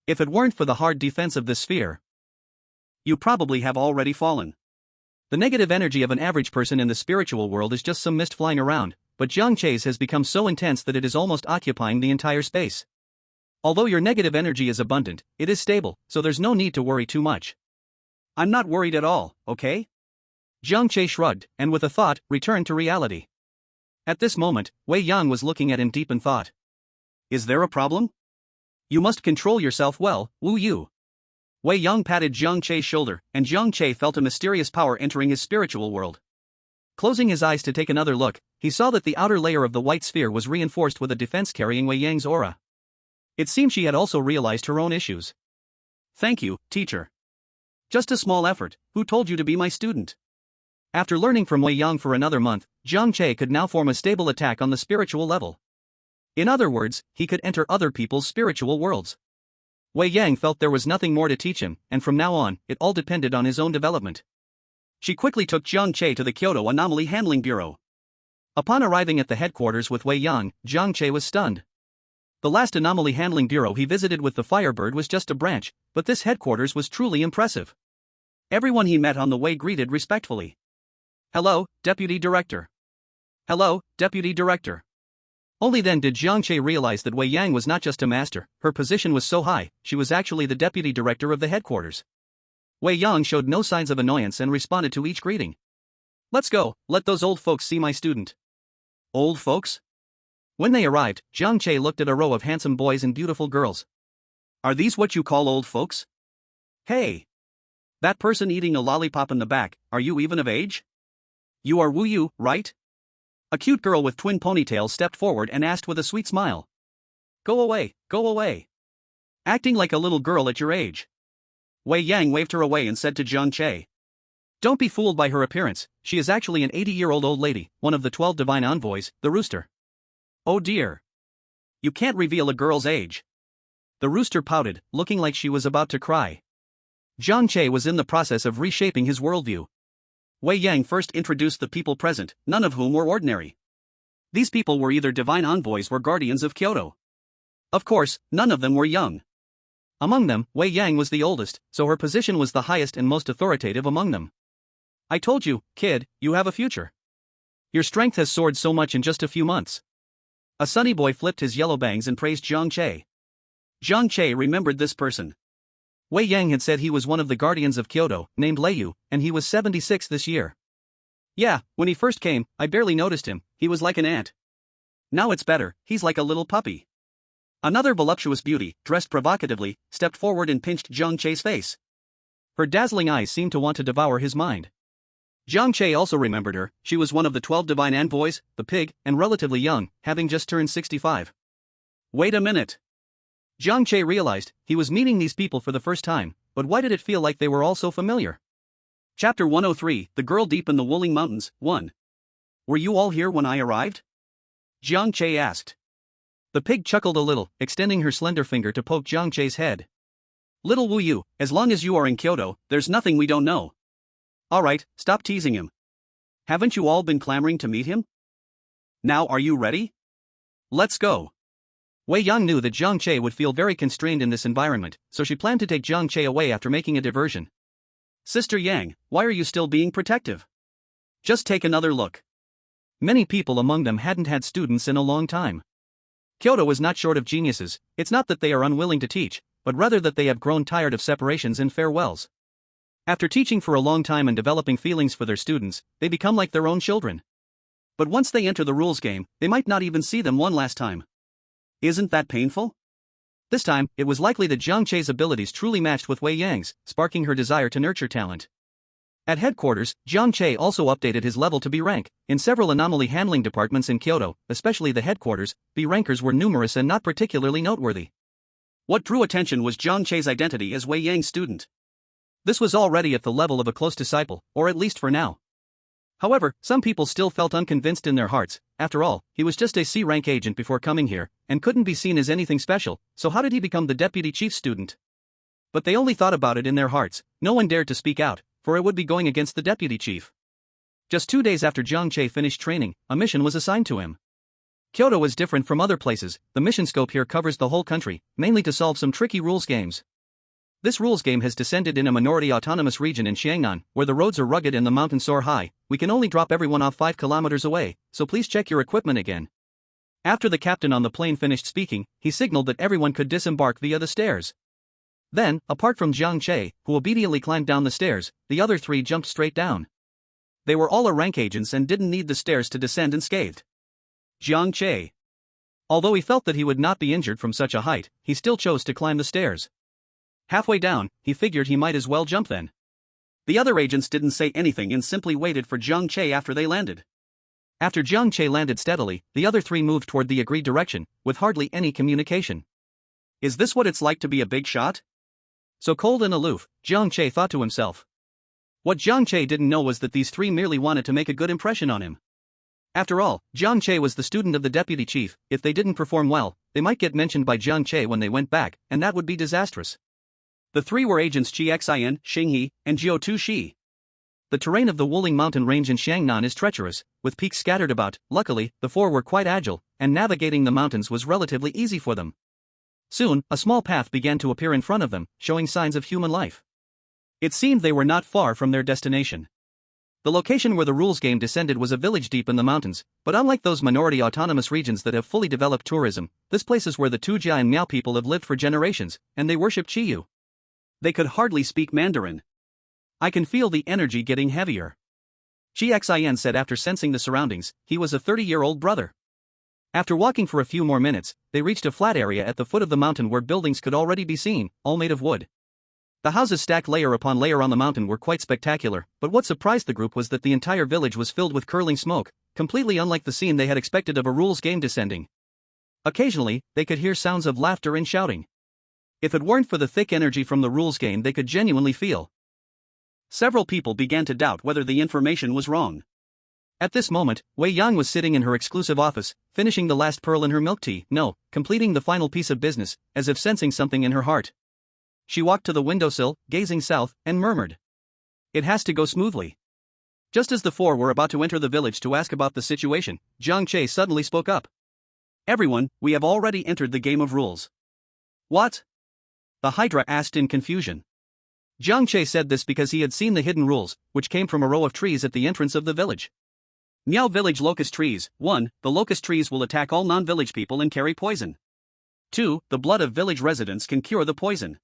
If it weren't for the hard defense of this sphere, you probably have already fallen. The negative energy of an average person in the spiritual world is just some mist flying around, but Jiang Che's has become so intense that it is almost occupying the entire space. Although your negative energy is abundant, it is stable, so there's no need to worry too much. I'm not worried at all, okay? Jiang Che shrugged, and with a thought, returned to reality. At this moment, Wei Yang was looking at him deep in thought. Is there a problem? You must control yourself well, Wu Yu. Wei Yang patted Jiang Che's shoulder, and Jiang Che felt a mysterious power entering his spiritual world. Closing his eyes to take another look, he saw that the outer layer of the white sphere was reinforced with a defense carrying Wei Yang's aura. It seemed she had also realized her own issues. Thank you, teacher. Just a small effort. Who told you to be my student? After learning from Wei Yang for another month, Jiang Che could now form a stable attack on the spiritual level. In other words, he could enter other people's spiritual worlds. Wei Yang felt there was nothing more to teach him, and from now on, it all depended on his own development. She quickly took Jiang Che to the Kyoto Anomaly Handling Bureau. Upon arriving at the headquarters with Wei Yang, Jiang Che was stunned. The last Anomaly Handling Bureau he visited with the Firebird was just a branch, but this headquarters was truly impressive. Everyone he met on the way greeted respectfully. Hello, Deputy Director. Hello, Deputy Director. Only then did Jiang Che realize that Wei Yang was not just a master, her position was so high, she was actually the deputy director of the headquarters. Wei Yang showed no signs of annoyance and responded to each greeting. Let's go, let those old folks see my student. Old folks? When they arrived, Jiang Che looked at a row of handsome boys and beautiful girls. Are these what you call old folks? Hey! That person eating a lollipop in the back, are you even of age? You are Wu Yu, right? A cute girl with twin ponytails stepped forward and asked with a sweet smile. Go away, go away. Acting like a little girl at your age. Wei Yang waved her away and said to Jiang Che. Don't be fooled by her appearance, she is actually an 80-year-old old lady, one of the 12 divine envoys, the rooster. Oh dear. You can't reveal a girl's age. The rooster pouted, looking like she was about to cry. Jiang Che was in the process of reshaping his worldview. Wei Yang first introduced the people present, none of whom were ordinary. These people were either divine envoys or guardians of Kyoto. Of course, none of them were young. Among them, Wei Yang was the oldest, so her position was the highest and most authoritative among them. I told you, kid, you have a future. Your strength has soared so much in just a few months. A sunny boy flipped his yellow bangs and praised Jiang Che. Jiang Che remembered this person. Wei Yang had said he was one of the guardians of Kyoto, named Leiyu, and he was 76 this year. Yeah, when he first came, I barely noticed him, he was like an ant. Now it's better, he's like a little puppy. Another voluptuous beauty, dressed provocatively, stepped forward and pinched Jiang Che's face. Her dazzling eyes seemed to want to devour his mind. Jiang Che also remembered her, she was one of the 12 divine envoys, the pig, and relatively young, having just turned 65. Wait a minute. Jiang Che realized, he was meeting these people for the first time, but why did it feel like they were all so familiar? Chapter 103, The Girl Deep in the Woolling Mountains, 1. Were you all here when I arrived? Jiang Che asked. The pig chuckled a little, extending her slender finger to poke Jiang Che's head. Little Wu Yu, as long as you are in Kyoto, there's nothing we don't know. Alright, stop teasing him. Haven't you all been clamoring to meet him? Now are you ready? Let's go. Wei Yang knew that Jiang Che would feel very constrained in this environment, so she planned to take Jiang Che away after making a diversion. Sister Yang, why are you still being protective? Just take another look. Many people among them hadn't had students in a long time. Kyoto is not short of geniuses. It's not that they are unwilling to teach, but rather that they have grown tired of separations and farewells. After teaching for a long time and developing feelings for their students, they become like their own children. But once they enter the rules game, they might not even see them one last time. Isn't that painful? This time, it was likely that Jiang Che's abilities truly matched with Wei Yang's, sparking her desire to nurture talent. At headquarters, Jiang Che also updated his level to B rank. In several anomaly handling departments in Kyoto, especially the headquarters, B rankers were numerous and not particularly noteworthy. What drew attention was Jiang Che's identity as Wei Yang's student. This was already at the level of a close disciple, or at least for now. However, some people still felt unconvinced in their hearts. After all, he was just a C-rank agent before coming here, and couldn't be seen as anything special, so how did he become the deputy chief student? But they only thought about it in their hearts. No one dared to speak out, for it would be going against the deputy chief. Just 2 days after Jiang Che finished training, a mission was assigned to him. Kyoto is different from other places. The mission scope here covers the whole country, mainly to solve some tricky rules games. This rules game has descended in a minority autonomous region in Qingshan, where the roads are rugged and the mountains soar high. We can only drop everyone off 5 kilometers away, so please check your equipment again. After the captain on the plane finished speaking, he signaled that everyone could disembark via the stairs. Then, apart from Jiang Che, who obediently climbed down the stairs, the other 3 jumped straight down. They were all rank agents and didn't need the stairs to descend unscathed. Jiang Che. Although he felt that he would not be injured from such a height, he still chose to climb the stairs. Halfway down, he figured he might as well jump then. The other agents didn't say anything and simply waited for Jiang Che after they landed. After Jiang Che landed steadily, the other 3 moved toward the agreed direction, with hardly any communication. Is this what it's like to be a big shot? So cold and aloof, Jiang Che thought to himself. What Jiang Che didn't know was that these 3 merely wanted to make a good impression on him. After all, Jiang Che was the student of the deputy chief. If they didn't perform well, they might get mentioned by Jiang Che when they went back, and that would be disastrous. The 3 were agents Qingshan, Xinghe, and Jiu Shi. The terrain of the Wuling mountain range in Xiangnan is treacherous, with peaks scattered about. Luckily, the 4 were quite agile, and navigating the mountains was relatively easy for them. Soon, a small path began to appear in front of them, showing signs of human life. It seemed they were not far from their destination. The location where the rules game descended was a village deep in the mountains, but unlike those minority autonomous regions that have fully developed tourism, this place is where the Tujia and Miao people have lived for generations, and they worship Qiyu. They could hardly speak Mandarin. I can feel the energy getting heavier. Qingshan said after sensing the surroundings. He was a 30-year-old brother. After walking for a few more minutes, they reached a flat area at the foot of the mountain where buildings could already be seen, all made of wood. The houses stacked layer upon layer on the mountain were quite spectacular, but what surprised the group was that the entire village was filled with curling smoke, completely unlike the scene they had expected of a rules game descending. Occasionally, they could hear sounds of laughter and shouting. If it weren't for the thick energy from the rules game, they could genuinely feel. Several people began to doubt whether the information was wrong. At this moment, Wei Yang was sitting in her exclusive office, finishing the last pearl in her milk tea, completing the final piece of business, as if sensing something in her heart. She walked to the windowsill, gazing south, and murmured. It has to go smoothly. Just as the 4 were about to enter the village to ask about the situation, Jiang Che suddenly spoke up. Everyone, we have already entered the game of rules. What? The Hydra asked in confusion. Jiang Che said this because he had seen the hidden rules, which came from a row of trees at the entrance of the village. Miao Village Locust Trees. 1. The locust trees will attack all non-village people and carry poison. 2. The blood of village residents can cure the poison.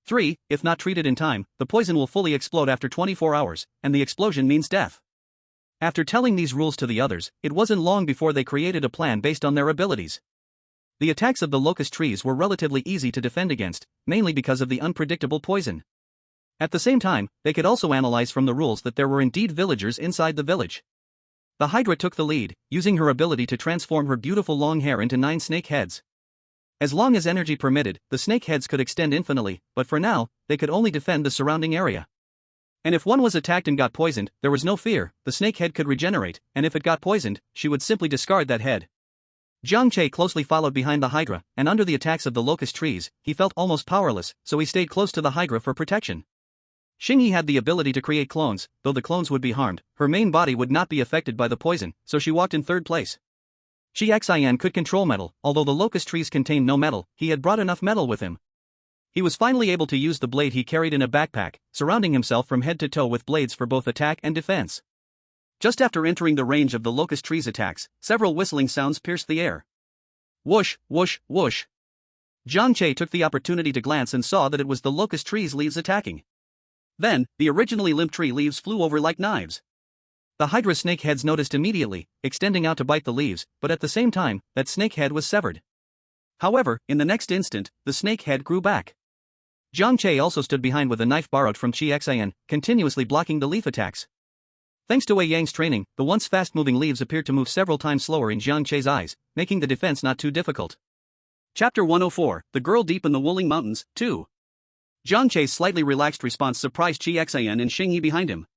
3. If not treated in time, the poison will fully explode after 24 hours, and the explosion means death. After telling these rules to the others, it wasn't long before they created a plan based on their abilities. The attacks of the locust trees were relatively easy to defend against, mainly because of the unpredictable poison. At the same time, they could also analyze from the rules that there were indeed villagers inside the village. The Hydra took the lead, using her ability to transform her beautiful long hair into 9 snake heads. As long as energy permitted, the snakeheads could extend infinitely, but for now, they could only defend the surrounding area. And if one was attacked and got poisoned, there was no fear, the snakehead could regenerate, and if it got poisoned, she would simply discard that head. Jiang Che closely followed behind the Hydra, and under the attacks of the locust trees, he felt almost powerless, so he stayed close to the Hydra for protection. Xingyi had the ability to create clones, though the clones would be harmed, her main body would not be affected by the poison, so she walked in third place. Qingshan could control metal, although the locust trees contained no metal, he had brought enough metal with him. He was finally able to use the blade he carried in a backpack, surrounding himself from head to toe with blades for both attack and defense. Just after entering the range of the locust trees' attacks, several whistling sounds pierced the air. Whoosh, whoosh, whoosh. Jiang Che took the opportunity to glance and saw that it was the locust trees' leaves attacking. Then, the originally limp tree leaves flew over like knives. The Hydra snakeheads noticed immediately, extending out to bite the leaves, but at the same time, that snakehead was severed. However, in the next instant, the snakehead grew back. Jiang Che also stood behind with a knife borrowed from Qingshan, continuously blocking the leaf attacks. Thanks to Wei Yang's training, the once fast-moving leaves appeared to move several times slower in Jiang Che's eyes, making the defense not too difficult. Chapter 104, The Girl Deep in the Wuling Mountains, 2. Jiang Che's slightly relaxed response surprised Qingshan and Xingyi behind him.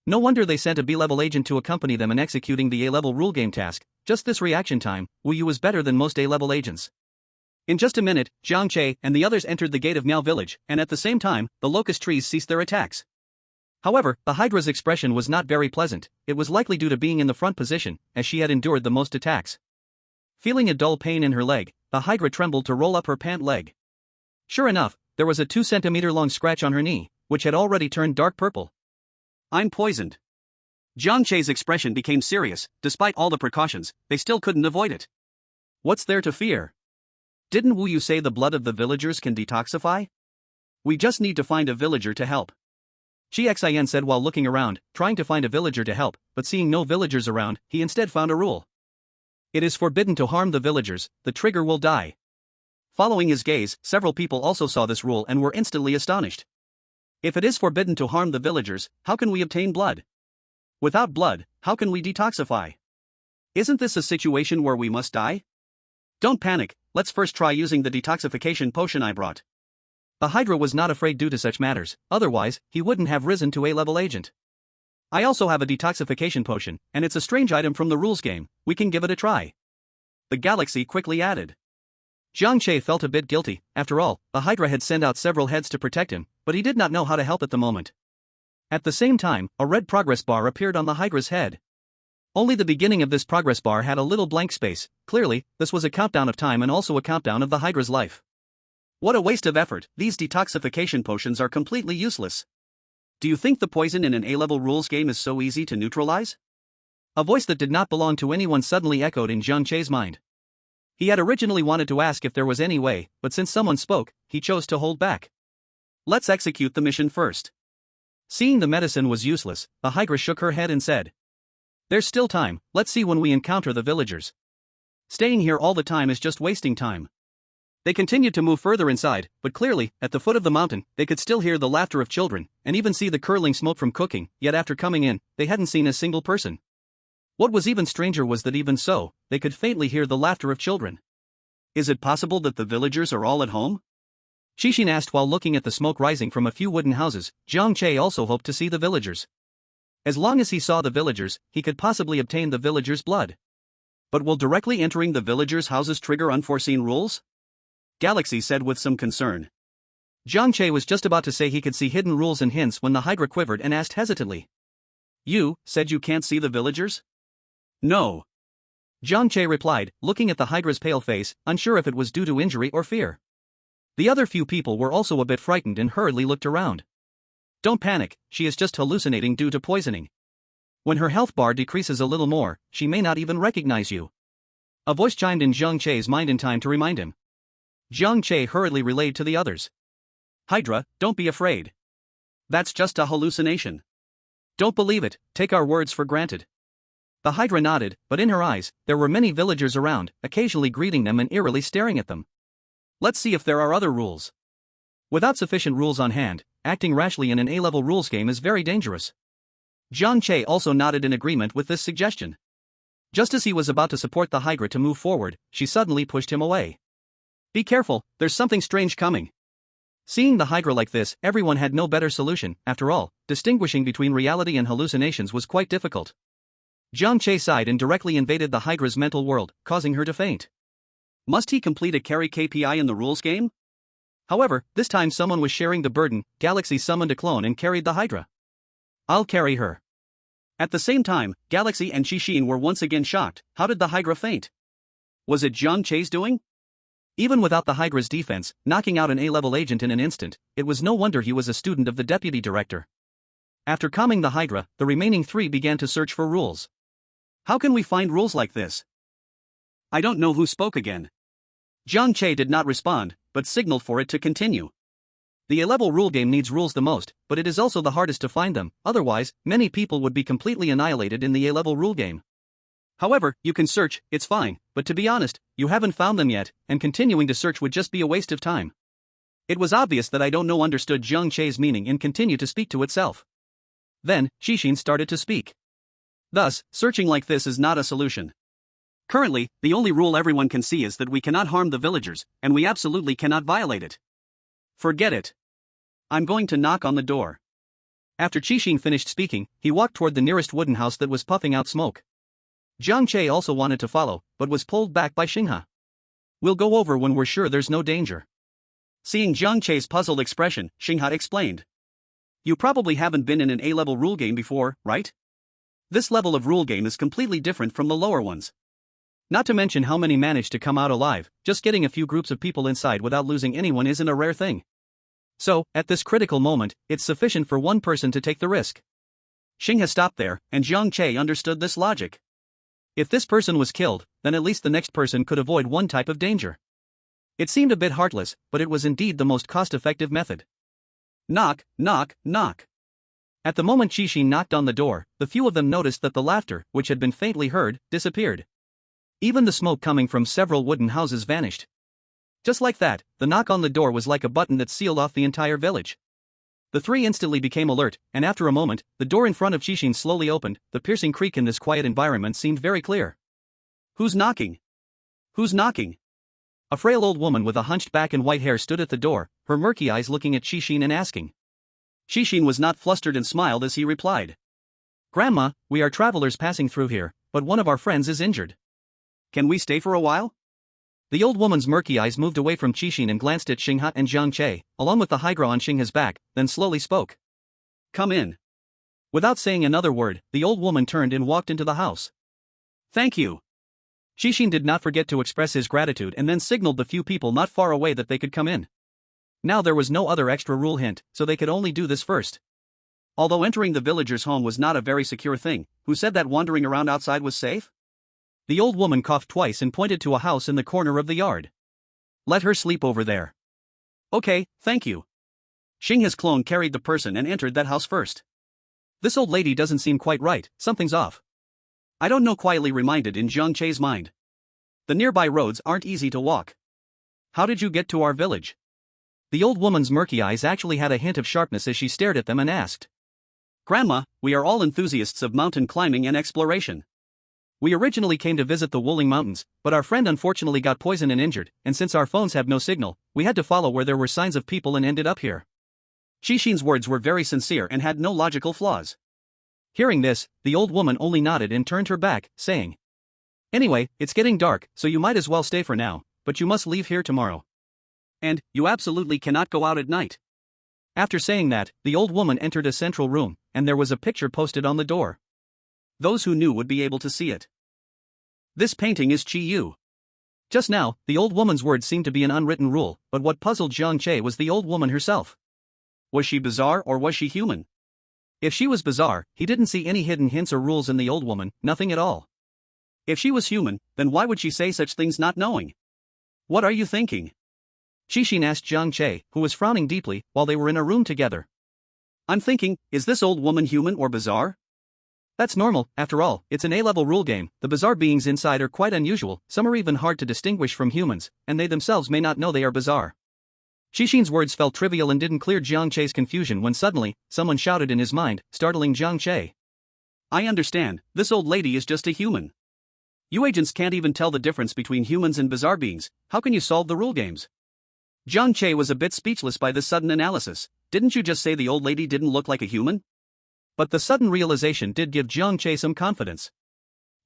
No wonder they sent a B-level agent to accompany them in executing the A-level rule game task, just this reaction time, Wu Yu was better than most A-level agents. In just a minute, Jiang Che and the others entered the gate of Miao Village, and at the same time, the locust trees ceased their attacks. However, the Hydra's expression was not very pleasant, it was likely due to being in the front position, as she had endured the most attacks. Feeling a dull pain in her leg, the Hydra trembled to roll up her pant leg. Sure enough, there was a 2-centimeter-long scratch on her knee, which had already turned dark purple. I'm poisoned. Jiang Che's expression became serious, despite all the precautions, they still couldn't avoid it. What's there to fear? Didn't Wu Yu say the blood of the villagers can detoxify? We just need to find a villager to help. Qingshan said while looking around, trying to find a villager to help, but seeing no villagers around, he instead found a rule. It is forbidden to harm the villagers, the trigger will die. Following his gaze, several people also saw this rule and were instantly astonished. If it is forbidden to harm the villagers, how can we obtain blood? Without blood, how can we detoxify? Isn't this a situation where we must die? Don't panic, let's first try using the detoxification potion I brought. The Hydra was not afraid due to such matters, otherwise, he wouldn't have risen to A-level agent. I also have a detoxification potion, and it's a strange item from the rules game, we can give it a try. The Galaxy quickly added. Jiang Che felt a bit guilty, after all, the Hydra had sent out several heads to protect him, but he did not know how to help at the moment. At the same time, a red progress bar appeared on the Hydra's head. Only the beginning of this progress bar had a little blank space, clearly, this was a countdown of time and also a countdown of the Hydra's life. What a waste of effort, these detoxification potions are completely useless. Do you think the poison in an A-level rules game is so easy to neutralize? A voice that did not belong to anyone suddenly echoed in Jiang Che's mind. He had originally wanted to ask if there was any way, but since someone spoke, he chose to hold back. Let's execute the mission first. Seeing the medicine was useless, the Hydra shook her head and said. There's still time, let's see when we encounter the villagers. Staying here all the time is just wasting time. They continued to move further inside, but clearly, at the foot of the mountain, they could still hear the laughter of children, and even see the curling smoke from cooking, yet after coming in, they hadn't seen a single person. What was even stranger was that even so, they could faintly hear the laughter of children. Is it possible that the villagers are all at home? Qingshan asked while looking at the smoke rising from a few wooden houses. Jiang Che also hoped to see the villagers. As long as he saw the villagers, he could possibly obtain the villagers' blood. But will directly entering the villagers' houses trigger unforeseen rules? Galaxy said with some concern. Jiang Che was just about to say he could see hidden rules and hints when the Hydra quivered and asked hesitantly. You said you can't see the villagers? No. Jiang Che replied, looking at the Hydra's pale face, unsure if it was due to injury or fear. The other few people were also a bit frightened and hurriedly looked around. Don't panic, she is just hallucinating due to poisoning. When her health bar decreases a little more, she may not even recognize you. A voice chimed in Jiang Che's mind in time to remind him. Jiang Che hurriedly relayed to the others. Hydra, don't be afraid. That's just a hallucination. Don't believe it, take our words for granted. The Hydra nodded, but in her eyes, there were many villagers around, occasionally greeting them and eerily staring at them. Let's see if there are other rules. Without sufficient rules on hand, acting rashly in an A-level rules game is very dangerous. Jiang Che also nodded in agreement with this suggestion. Just as he was about to support the Hydra to move forward, she suddenly pushed him away. Be careful, there's something strange coming. Seeing the Hydra like this, everyone had no better solution. After all, distinguishing between reality and hallucinations was quite difficult. Jiang Che sighed and directly invaded the Hydra's mental world, causing her to faint. Must he complete a carry KPI in the rules game? However, this time someone was sharing the burden. Galaxy summoned a clone and carried the Hydra. I'll carry her. At the same time, Galaxy and Qingshan were once again shocked. How did the Hydra faint? Was it Jiang Che's doing? Even without the Hydra's defense, knocking out an A-level agent in an instant, it was no wonder he was a student of the deputy director. After calming the Hydra, the remaining three began to search for rules. How can we find rules like this? I don't know who spoke again. Jiang Che did not respond, but signaled for it to continue. The A-level rule game needs rules the most, but it is also the hardest to find them, otherwise, many people would be completely annihilated in the A-level rule game. However, you can search, it's fine, but to be honest, you haven't found them yet, and continuing to search would just be a waste of time. It was obvious that I don't know understood Jiang Che's meaning and continued to speak to itself. Then, Qingshan started to speak. Thus, searching like this is not a solution. Currently, the only rule everyone can see is that we cannot harm the villagers, and we absolutely cannot violate it. Forget it. I'm going to knock on the door. After Qingshan finished speaking, he walked toward the nearest wooden house that was puffing out smoke. Jiang Che also wanted to follow, but was pulled back by Xinghe. We'll go over when we're sure there's no danger. Seeing Jiang Che's puzzled expression, Xinghe explained. You probably haven't been in an A-level rule game before, right? This level of rule game is completely different from the lower ones. Not to mention how many manage to come out alive. Just getting a few groups of people inside without losing anyone isn't a rare thing. So, at this critical moment, it's sufficient for one person to take the risk. Xinghe stopped there, and Jiang Che understood this logic. If this person was killed, then at least the next person could avoid one type of danger. It seemed a bit heartless, but it was indeed the most cost-effective method. Knock, knock, knock. At the moment Qingshan knocked on the door, the few of them noticed that the laughter, which had been faintly heard, disappeared. Even the smoke coming from several wooden houses vanished. Just like that, the knock on the door was like a button that sealed off the entire village. The three instantly became alert, and after a moment, the door in front of Qingshan slowly opened. The piercing creak in this quiet environment seemed very clear. Who's knocking? Who's knocking? A frail old woman with a hunched back and white hair stood at the door, her murky eyes looking at Qingshan and asking. Qingshan was not flustered and smiled as he replied. Grandma, we are travelers passing through here, but one of our friends is injured. Can we stay for a while? The old woman's murky eyes moved away from Qingshan and glanced at Xinghe and Jiang Che, along with the Hydra on Xinghe's back, then slowly spoke. Come in. Without saying another word, the old woman turned and walked into the house. Thank you. Qingshan did not forget to express his gratitude and then signaled the few people not far away that they could come in. Now there was no other extra rule hint, so they could only do this first. Although entering the villager's home was not a very secure thing, who said that wandering around outside was safe? The old woman coughed twice and pointed to a house in the corner of the yard. Let her sleep over there. Okay, thank you. Xinghe's clone carried the person and entered that house first. This old lady doesn't seem quite right, something's off. I don't know, quietly reminded in Jiang Che's mind. The nearby roads aren't easy to walk. How did you get to our village? The old woman's murky eyes actually had a hint of sharpness as she stared at them and asked. Grandma, we are all enthusiasts of mountain climbing and exploration. We originally came to visit the Wuling Mountains, but our friend unfortunately got poisoned and injured, and since our phones have no signal, we had to follow where there were signs of people and ended up here. Qingshan's words were very sincere and had no logical flaws. Hearing this, the old woman only nodded and turned her back, saying, Anyway, it's getting dark, so you might as well stay for now, but you must leave here tomorrow. And, you absolutely cannot go out at night. After saying that, the old woman entered a central room, and there was a picture posted on the door. Those who knew would be able to see it. This painting is Qi Yu. Just now, the old woman's words seemed to be an unwritten rule, but what puzzled Jiang Che was the old woman herself. Was she bizarre or was she human? If she was bizarre, he didn't see any hidden hints or rules in the old woman, nothing at all. If she was human, then why would she say such things not knowing? What are you thinking? Qingshan asked Jiang Che, who was frowning deeply, while they were in a room together. I'm thinking, is this old woman human or bizarre? That's normal, after all, it's an A-level rule game. The bizarre beings inside are quite unusual, some are even hard to distinguish from humans, and they themselves may not know they are bizarre. Qingshan's words felt trivial and didn't clear Jiang Che's confusion when suddenly, someone shouted in his mind, startling Jiang Che. I understand, this old lady is just a human. You agents can't even tell the difference between humans and bizarre beings, how can you solve the rule games? Jiang Che was a bit speechless by this sudden analysis. Didn't you just say the old lady didn't look like a human? But the sudden realization did give Jiang Che some confidence.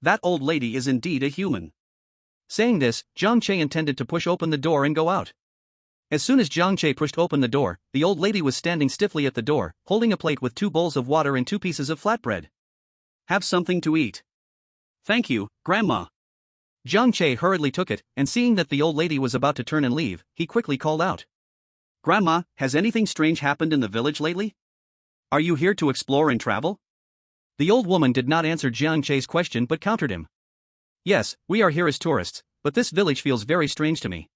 That old lady is indeed a human. Saying this, Jiang Che intended to push open the door and go out. As soon as Jiang Che pushed open the door, the old lady was standing stiffly at the door, holding a plate with 2 bowls of water and 2 pieces of flatbread. Have something to eat. Thank you, Grandma. Jiang Che hurriedly took it, and seeing that the old lady was about to turn and leave, he quickly called out. Grandma, has anything strange happened in the village lately? Are you here to explore and travel? The old woman did not answer Jiang Che's question but countered him. Yes, we are here as tourists, but this village feels very strange to me.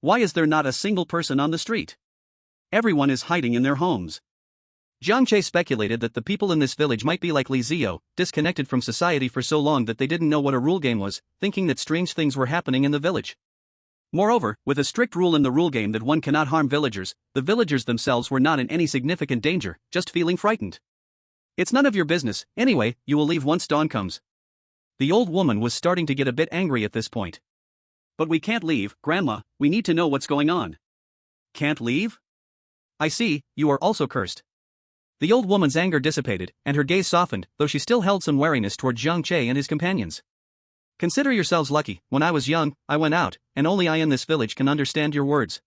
Why is there not a single person on the street? Everyone is hiding in their homes. Jiang Che speculated that the people in this village might be like Li Zio, disconnected from society for so long that they didn't know what a rule game was, thinking that strange things were happening in the village. Moreover, with a strict rule in the rule game that one cannot harm villagers, the villagers themselves were not in any significant danger, just feeling frightened. It's none of your business, anyway, you will leave once dawn comes. The old woman was starting to get a bit angry at this point. But we can't leave, Grandma, we need to know what's going on. Can't leave? I see, you are also cursed. The old woman's anger dissipated, and her gaze softened, though she still held some wariness toward Jiang Che and his companions. Consider yourselves lucky, when I was young, I went out, and only I in this village can understand your words.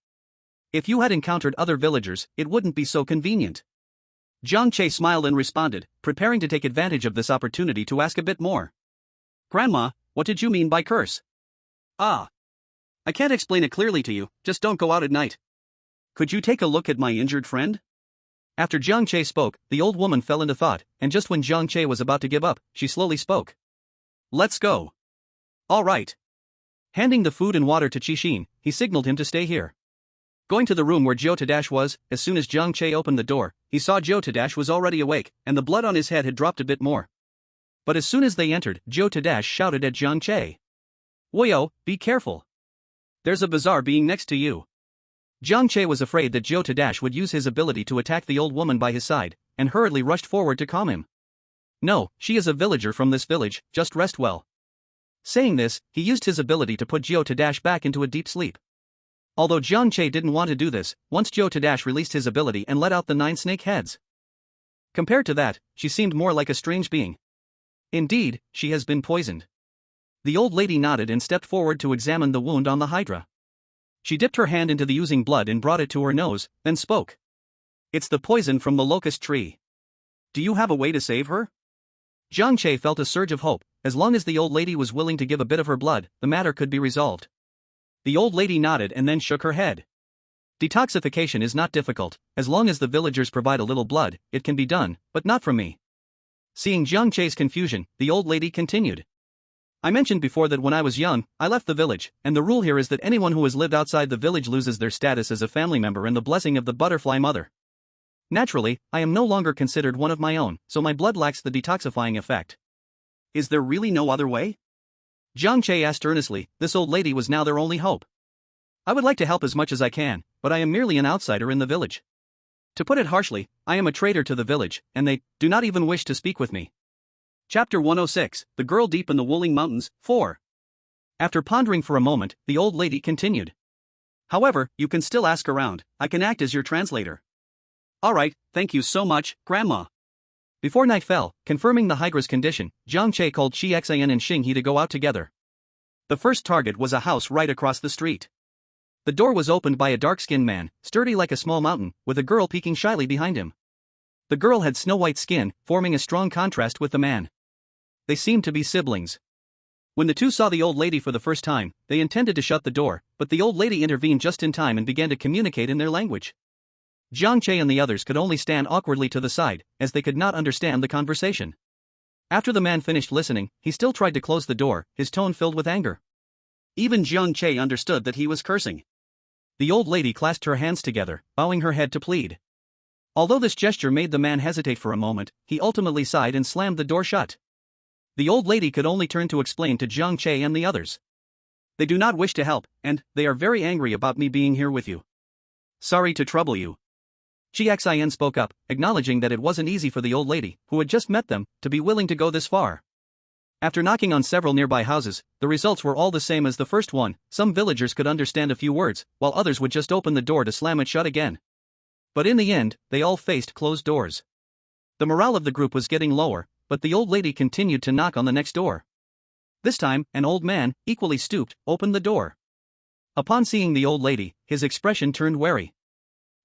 If you had encountered other villagers, it wouldn't be so convenient. Jiang Che smiled and responded, preparing to take advantage of this opportunity to ask a bit more. Grandma, what did you mean by curse? I can't explain it clearly to you, just don't go out at night. Could you take a look at my injured friend? After Jiang Che spoke, the old woman fell into thought, and just when Jiang Che was about to give up, she slowly spoke. Let's go. All right. Handing the food and water to Qingshan, he signaled him to stay here. Going to the room where Jiao Tadash was, as soon as Jiang Che opened the door, he saw Jiao Tadash was already awake, and the blood on his head had dropped a bit more. But as soon as they entered, Jiao Tadash shouted at Jiang Che. Woyo, be careful. There's a bizarre being next to you. Jiang Che was afraid that Jiao Tadash would use his ability to attack the old woman by his side, and hurriedly rushed forward to calm him. No, she is a villager from this village, just rest well. Saying this, he used his ability to put Jiao Tadash back into a deep sleep. Although Jiang Che didn't want to do this, once Jiao Tadash released his ability and let out the 9 snake heads. Compared to that, she seemed more like a strange being. Indeed, she has been poisoned. The old lady nodded and stepped forward to examine the wound on the Hydra. She dipped her hand into the oozing blood and brought it to her nose, then spoke. It's the poison from the locust tree. Do you have a way to save her? Jiang Che felt a surge of hope. As long as the old lady was willing to give a bit of her blood, the matter could be resolved. The old lady nodded and then shook her head. Detoxification is not difficult, as long as the villagers provide a little blood, it can be done, but not from me. Seeing Jiang Che's confusion, the old lady continued. I mentioned before that when I was young, I left the village, and the rule here is that anyone who has lived outside the village loses their status as a family member and the blessing of the butterfly mother. Naturally, I am no longer considered one of my own, so my blood lacks the detoxifying effect. Is there really no other way? Jiang Che asked earnestly. This old lady was now their only hope. I would like to help as much as I can, but I am merely an outsider in the village. To put it harshly, I am a traitor to the village, and they do not even wish to speak with me. Chapter 106, The Girl Deep in the Wuling Mountains, 4. After pondering for a moment, the old lady continued. However, you can still ask around, I can act as your translator. Alright, thank you so much, Grandma. Before night fell, confirming the Hydra's condition, Jiang Che called Qingshan and Xing He to go out together. The first target was a house right across the street. The door was opened by a dark-skinned man, sturdy like a small mountain, with a girl peeking shyly behind him. The girl had snow-white skin, forming a strong contrast with the man. They seemed to be siblings. When the two saw the old lady for the first time, they intended to shut the door, but the old lady intervened just in time and began to communicate in their language. Jiang Che and the others could only stand awkwardly to the side, as they could not understand the conversation. After the man finished listening, he still tried to close the door, his tone filled with anger. Even Jiang Che understood that he was cursing. The old lady clasped her hands together, bowing her head to plead. Although this gesture made the man hesitate for a moment, he ultimately sighed and slammed the door shut. The old lady could only turn to explain to Jiang Che and the others. They do not wish to help, and they are very angry about me being here with you. Sorry to trouble you. Qingshan spoke up, acknowledging that it wasn't easy for the old lady, who had just met them, to be willing to go this far. After knocking on several nearby houses, the results were all the same as the first one. Some villagers could understand a few words, while others would just open the door to slam it shut again. But in the end, they all faced closed doors. The morale of the group was getting lower, but the old lady continued to knock on the next door. This time, an old man, equally stooped, opened the door. Upon seeing the old lady, his expression turned wary.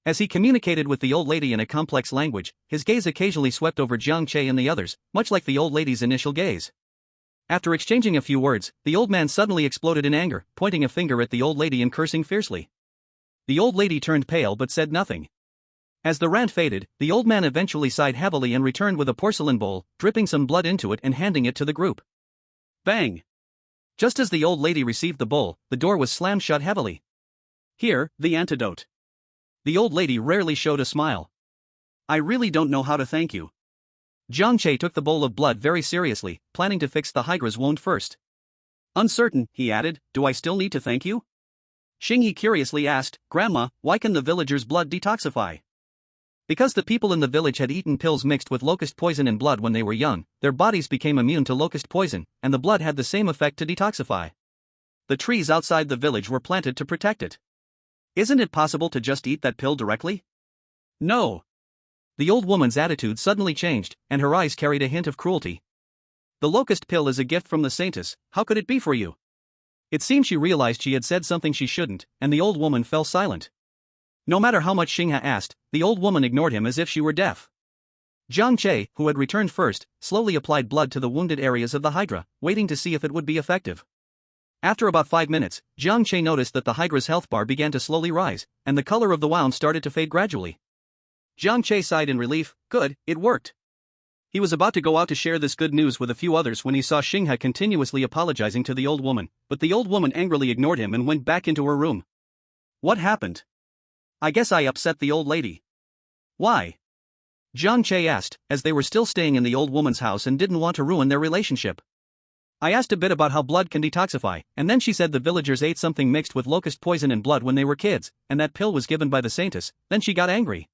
As he communicated with the old lady in a complex language, his gaze occasionally swept over Jiang Che and the others, much like the old lady's initial gaze. After exchanging a few words, the old man suddenly exploded in anger, pointing a finger at the old lady and cursing fiercely. The old lady turned pale but said nothing. As the rant faded, the old man eventually sighed heavily and returned with a porcelain bowl, dripping some blood into it and handing it to the group. Bang! Just as the old lady received the bowl, the door was slammed shut heavily. Here, the antidote. The old lady rarely showed a smile. I really don't know how to thank you. Jiang Che took the bowl of blood very seriously, planning to fix the Hydra's wound first. Uncertain, he added, do I still need to thank you? Xingyi curiously asked, Grandma, why can the villagers' blood detoxify? Because the people in the village had eaten pills mixed with locust poison and blood when they were young, their bodies became immune to locust poison, and the blood had the same effect to detoxify. The trees outside the village were planted to protect it. Isn't it possible to just eat that pill directly? No. The old woman's attitude suddenly changed, and her eyes carried a hint of cruelty. The locust pill is a gift from the saintess, how could it be for you? It seemed she realized she had said something she shouldn't, and the old woman fell silent. No matter how much Xingha asked, the old woman ignored him as if she were deaf. Jiang Che, who had returned first, slowly applied blood to the wounded areas of the Hydra, waiting to see if it would be effective. After about 5 minutes, Jiang Che noticed that the Hydra's health bar began to slowly rise, and the color of the wound started to fade gradually. Jiang Che sighed in relief, good, it worked. He was about to go out to share this good news with a few others when he saw Xingha continuously apologizing to the old woman, but the old woman angrily ignored him and went back into her room. What happened? I guess I upset the old lady. Why? Jiang Che asked, as they were still staying in the old woman's house and didn't want to ruin their relationship. I asked a bit about how blood can detoxify, and then she said the villagers ate something mixed with locust poison and blood when they were kids, and that pill was given by the saintess, then she got angry.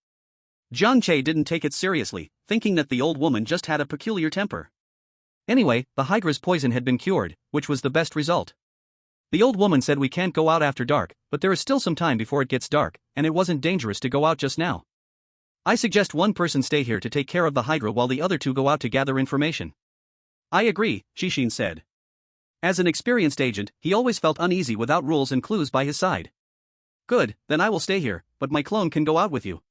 Jiang Che didn't take it seriously, thinking that the old woman just had a peculiar temper. Anyway, the Hydra's poison had been cured, which was the best result. The old woman said we can't go out after dark, but there is still some time before it gets dark, and it wasn't dangerous to go out just now. I suggest one person stay here to take care of the Hydra while the other two go out to gather information. I agree, Qixin said. As an experienced agent, he always felt uneasy without rules and clues by his side. Good, then I will stay here, but my clone can go out with you.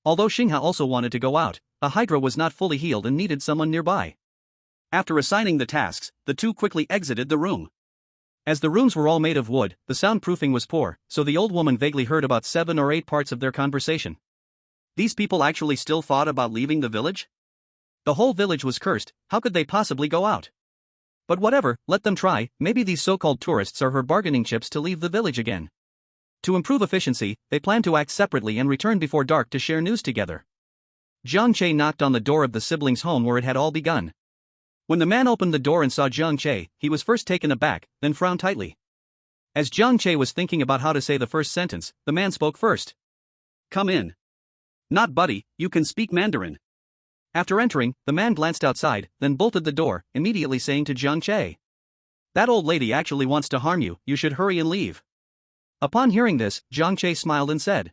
Although Xingha also wanted to go out, the Hydra was not fully healed and needed someone nearby. After assigning the tasks, the two quickly exited the room. As the rooms were all made of wood, the soundproofing was poor, so the old woman vaguely heard about 7 or 8 parts of their conversation. These people actually still thought about leaving the village? The whole village was cursed, how could they possibly go out? But whatever, let them try, maybe these so-called tourists are her bargaining chips to leave the village again. To improve efficiency, they planned to act separately and return before dark to share news together. Jiang Che knocked on the door of the siblings' home where it had all begun. When the man opened the door and saw Jiang Che, he was first taken aback, then frowned tightly. As Jiang Che was thinking about how to say the first sentence, the man spoke first. Come in. Not buddy, you can speak Mandarin. After entering, the man glanced outside, then bolted the door, immediately saying to Jiang Che. That old lady actually wants to harm you, you should hurry and leave. Upon hearing this, Jiang Che smiled and said.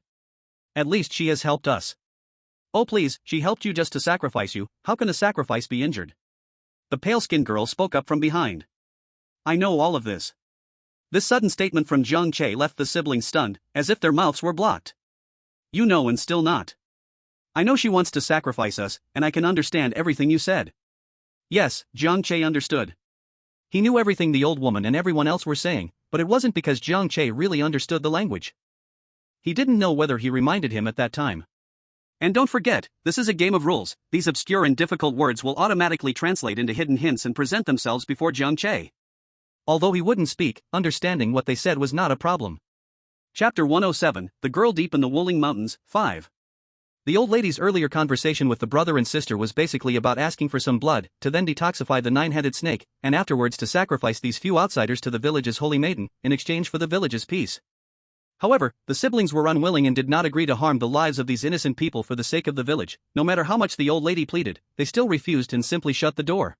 At least she has helped us. Oh please, she helped you just to sacrifice you, how can a sacrifice be injured? The pale-skinned girl spoke up from behind. I know all of this. This sudden statement from Jiang Che left the siblings stunned, as if their mouths were blocked. You know and still not. I know she wants to sacrifice us, and I can understand everything you said. Yes, Jiang Che understood. He knew everything the old woman and everyone else were saying, but it wasn't because Jiang Che really understood the language. He didn't know whether he reminded him at that time. And don't forget, this is a game of rules, these obscure and difficult words will automatically translate into hidden hints and present themselves before Jiang Che. Although he wouldn't speak, understanding what they said was not a problem. Chapter 107, The Girl Deep in the Wuling Mountains, 5. The old lady's earlier conversation with the brother and sister was basically about asking for some blood, to then detoxify the 9-headed snake, and afterwards to sacrifice these few outsiders to the village's holy maiden, in exchange for the village's peace. However, the siblings were unwilling and did not agree to harm the lives of these innocent people for the sake of the village. No matter how much the old lady pleaded, they still refused and simply shut the door.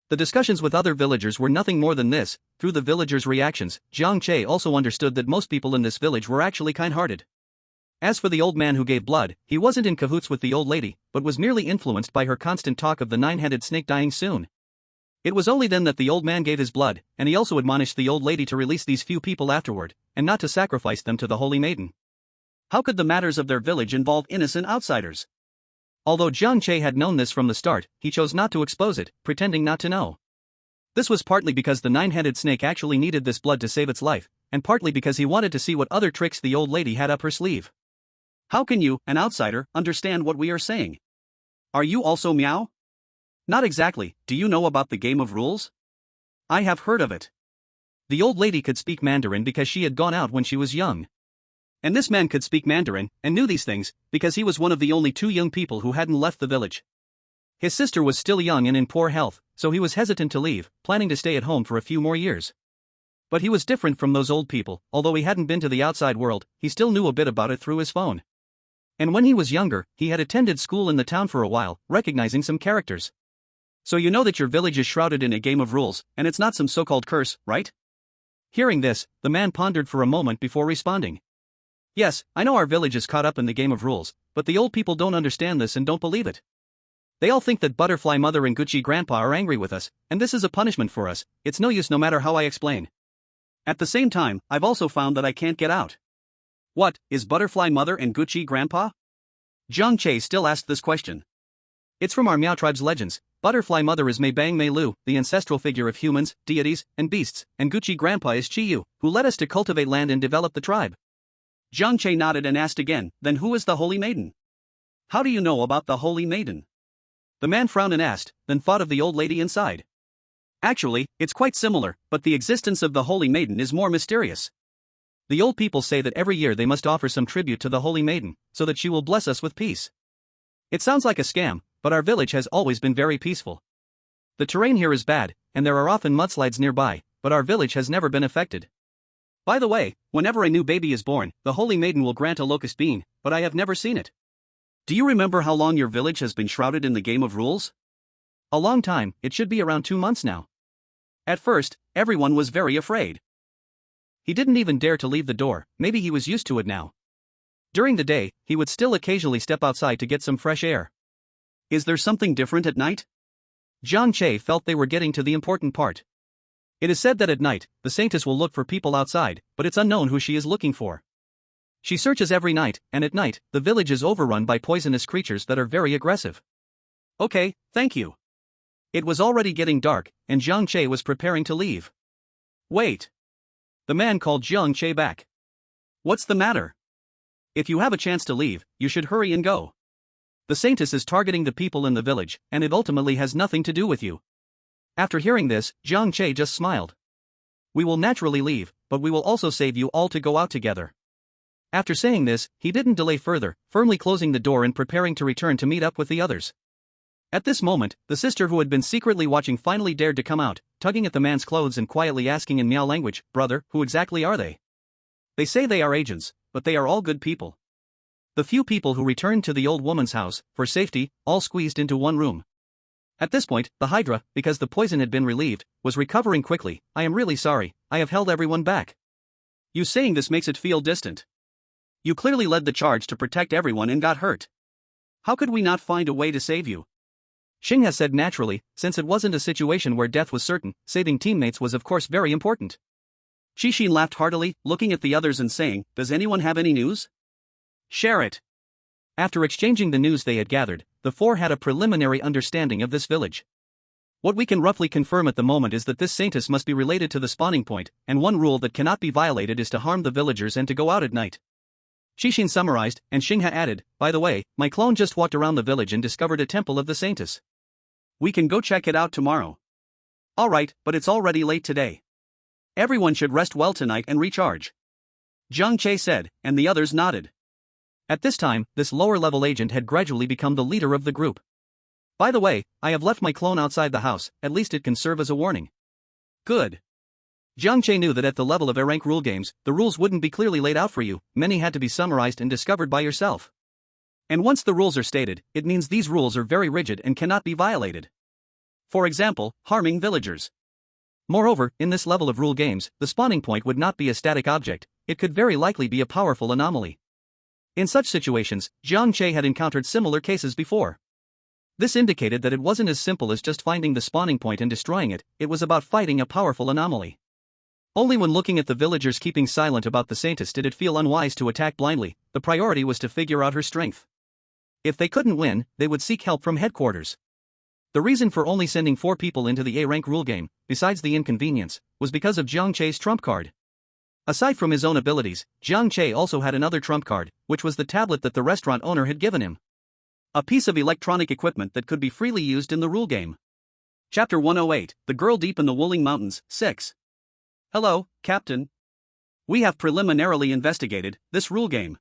The discussions with other villagers were nothing more than this. Through the villagers' reactions, Jiang Che also understood that most people in this village were actually kind-hearted. As for the old man who gave blood, he wasn't in cahoots with the old lady, but was merely influenced by her constant talk of the nine-headed snake dying soon. It was only then that the old man gave his blood, and he also admonished the old lady to release these few people afterward, and not to sacrifice them to the holy maiden. How could the matters of their village involve innocent outsiders? Although Jiang Che had known this from the start, he chose not to expose it, pretending not to know. This was partly because the nine-headed snake actually needed this blood to save its life, and partly because he wanted to see what other tricks the old lady had up her sleeve. How can you, an outsider, understand what we are saying? Are you also Meow? Not exactly. Do you know about the game of rules? I have heard of it. The old lady could speak Mandarin because she had gone out when she was young. And this man could speak Mandarin, and knew these things, because he was one of the only 2 young people who hadn't left the village. His sister was still young and in poor health, so he was hesitant to leave, planning to stay at home for a few more years. But he was different from those old people. Although he hadn't been to the outside world, he still knew a bit about it through his phone. And when he was younger, he had attended school in the town for a while, recognizing some characters. So you know that your village is shrouded in a game of rules, and it's not some so-called curse, right? Hearing this, the man pondered for a moment before responding. Yes, I know our village is caught up in the game of rules, but the old people don't understand this and don't believe it. They all think that Butterfly Mother and Gucci Grandpa are angry with us, and this is a punishment for us. It's no use no matter how I explain. At the same time, I've also found that I can't get out. What, is Butterfly Mother and Gucci Grandpa? Jiang Che still asked this question. It's from our Meow tribe's legends. Butterfly Mother is Mei Bang Mei Lu, the ancestral figure of humans, deities, and beasts, and Gucci Grandpa is Chi Yu, who led us to cultivate land and develop the tribe. Jiang Che nodded and asked again, then who is the Holy Maiden? How do you know about the Holy Maiden? The man frowned and asked, then thought of the old lady inside. Actually, it's quite similar, but the existence of the Holy Maiden is more mysterious. The old people say that every year they must offer some tribute to the Holy Maiden, so that she will bless us with peace. It sounds like a scam, but our village has always been very peaceful. The terrain here is bad, and there are often mudslides nearby, but our village has never been affected. By the way, whenever a new baby is born, the Holy Maiden will grant a locust bean, but I have never seen it. Do you remember how long your village has been shrouded in the game of rules? A long time. It should be around 2 months now. At first, everyone was very afraid. He didn't even dare to leave the door. Maybe he was used to it now. During the day, he would still occasionally step outside to get some fresh air. Is there something different at night? Jiang Che felt they were getting to the important part. It is said that at night, the saintess will look for people outside, but it's unknown who she is looking for. She searches every night, and at night, the village is overrun by poisonous creatures that are very aggressive. Okay, thank you. It was already getting dark, and Jiang Che was preparing to leave. Wait. The man called Jiang Che back. What's the matter? If you have a chance to leave, you should hurry and go. The saintess is targeting the people in the village, and it ultimately has nothing to do with you. After hearing this, Jiang Che just smiled. We will naturally leave, but we will also save you all to go out together. After saying this, he didn't delay further, firmly closing the door and preparing to return to meet up with the others. At this moment, the sister who had been secretly watching finally dared to come out, tugging at the man's clothes and quietly asking in Meow language, "Brother, who exactly are they?" They say they are agents, but they are all good people. The few people who returned to the old woman's house, for safety, all squeezed into one room. At this point, the Hydra, because the poison had been relieved, was recovering quickly. I am really sorry, I have held everyone back. You saying this makes it feel distant. You clearly led the charge to protect everyone and got hurt. How could we not find a way to save you? Xing said naturally, since it wasn't a situation where death was certain, saving teammates was of course very important. Qingshan laughed heartily, looking at the others and saying, does anyone have any news? Share it. After exchanging the news they had gathered, the four had a preliminary understanding of this village. What we can roughly confirm at the moment is that this saintess must be related to the spawning point, and one rule that cannot be violated is to harm the villagers and to go out at night. Qingshan summarized, and Xingha added, by the way, my clone just walked around the village and discovered a temple of the saintess. We can go check it out tomorrow. Alright, but it's already late today. Everyone should rest well tonight and recharge. Jiang Che said, and the others nodded. At this time, this lower-level agent had gradually become the leader of the group. By the way, I have left my clone outside the house, at least it can serve as a warning. Good. Jiang Che knew that at the level of A-rank rule games, the rules wouldn't be clearly laid out for you, many had to be summarized and discovered by yourself. And once the rules are stated, it means these rules are very rigid and cannot be violated. For example, harming villagers. Moreover, in this level of rule games, the spawning point would not be a static object, it could very likely be a powerful anomaly. In such situations, Jiang Che had encountered similar cases before. This indicated that it wasn't as simple as just finding the spawning point and destroying it, it was about fighting a powerful anomaly. Only when looking at the villagers keeping silent about the Saintess did it feel unwise to attack blindly, the priority was to figure out her strength. If they couldn't win, they would seek help from headquarters. The reason for only sending 4 people into the A-rank rule game, besides the inconvenience, was because of Jiang Che's trump card. Aside from his own abilities, Jiang Che also had another trump card, which was the tablet that the restaurant owner had given him. A piece of electronic equipment that could be freely used in the rule game. Chapter 108, The Girl Deep in the Wuling Mountains, 6. Hello, Captain. We have preliminarily investigated this rule game.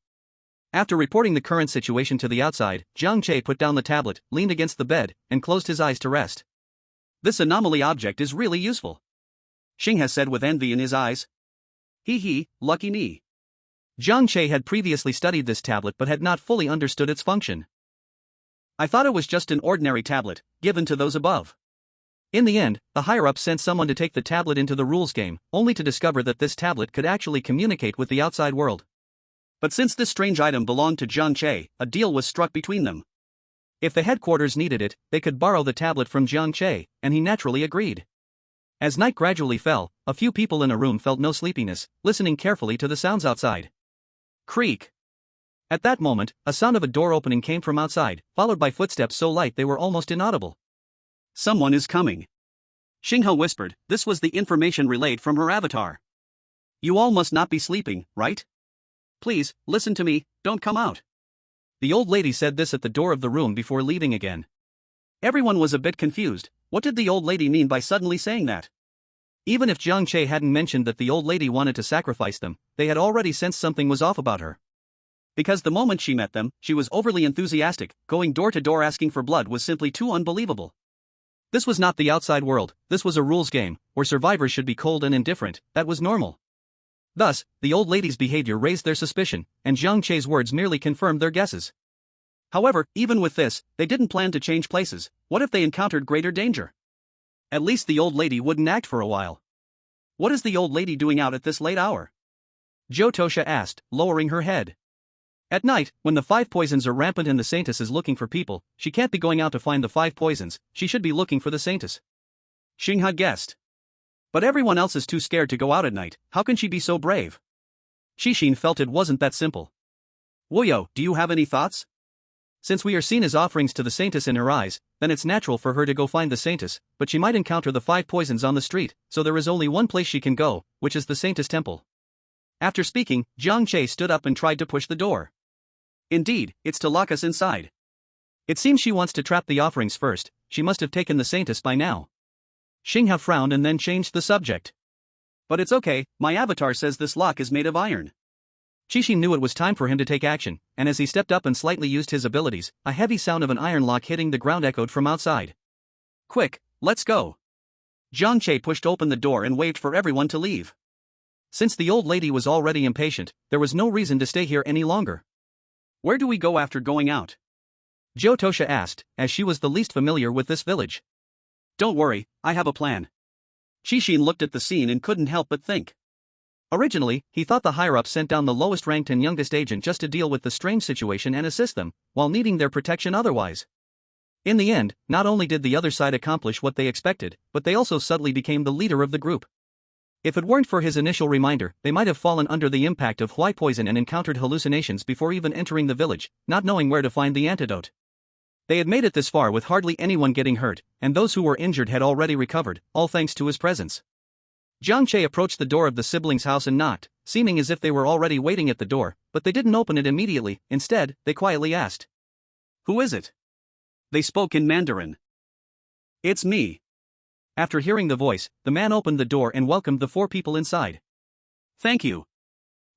After reporting the current situation to the outside, Jiang Che put down the tablet, leaned against the bed, and closed his eyes to rest. This anomaly object is really useful, Xing has said with envy in his eyes. Hee, lucky me. Jiang Che had previously studied this tablet but had not fully understood its function. I thought it was just an ordinary tablet, given to those above. In the end, the higher-ups sent someone to take the tablet into the rules game, only to discover that this tablet could actually communicate with the outside world. But since this strange item belonged to Jiang Che, a deal was struck between them. If the headquarters needed it, they could borrow the tablet from Jiang Che, and he naturally agreed. As night gradually fell, a few people in a room felt no sleepiness, listening carefully to the sounds outside. Creak. At that moment, a sound of a door opening came from outside, followed by footsteps so light they were almost inaudible. Someone is coming, Xinghe whispered. This was the information relayed from her avatar. You all must not be sleeping, right? Please, listen to me, don't come out. The old lady said this at the door of the room before leaving again. Everyone was a bit confused. What did the old lady mean by suddenly saying that? Even if Jiang Che hadn't mentioned that the old lady wanted to sacrifice them, they had already sensed something was off about her. Because the moment she met them, she was overly enthusiastic, going door to door asking for blood was simply too unbelievable. This was not the outside world, this was a rules game, where survivors should be cold and indifferent, that was normal. Thus, the old lady's behavior raised their suspicion, and Jiang Che's words merely confirmed their guesses. However, even with this, they didn't plan to change places. What if they encountered greater danger? At least the old lady wouldn't act for a while. What is the old lady doing out at this late hour? Zhou Tosha asked, lowering her head. At night, when the 5 poisons are rampant and the Saintess is looking for people, she can't be going out to find the 5 poisons, she should be looking for the Saintess. Xinghe guessed. But everyone else is too scared to go out at night, how can she be so brave? Qixin felt it wasn't that simple. Wuyo, do you have any thoughts? Since we are seen as offerings to the Saintess in her eyes, then it's natural for her to go find the Saintess, but she might encounter the 5 poisons on the street, so there is only one place she can go, which is the Saintess Temple. After speaking, Jiang Che stood up and tried to push the door. Indeed, it's to lock us inside. It seems she wants to trap the offerings first, she must have taken the Saintess by now. Xinghe frowned and then changed the subject. But it's okay, my avatar says this lock is made of iron. Qixin knew it was time for him to take action, and as he stepped up and slightly used his abilities, a heavy sound of an iron lock hitting the ground echoed from outside. Quick, let's go. Jiang Che pushed open the door and waved for everyone to leave. Since the old lady was already impatient, there was no reason to stay here any longer. Where do we go after going out? Zhou Tosha asked, as she was the least familiar with this village. Don't worry, I have a plan. Qixin looked at the scene and couldn't help but think. Originally, he thought the higher-ups sent down the lowest-ranked and youngest agent just to deal with the strange situation and assist them, while needing their protection otherwise. In the end, not only did the other side accomplish what they expected, but they also subtly became the leader of the group. If it weren't for his initial reminder, they might have fallen under the impact of Huai poison and encountered hallucinations before even entering the village, not knowing where to find the antidote. They had made it this far with hardly anyone getting hurt, and those who were injured had already recovered, all thanks to his presence. Jiang Che approached the door of the siblings' house and knocked, seeming as if they were already waiting at the door, but they didn't open it immediately. Instead, they quietly asked, "Who is it?" They spoke in Mandarin. "It's me." After hearing the voice, the man opened the door and welcomed the 4 people inside. "Thank you."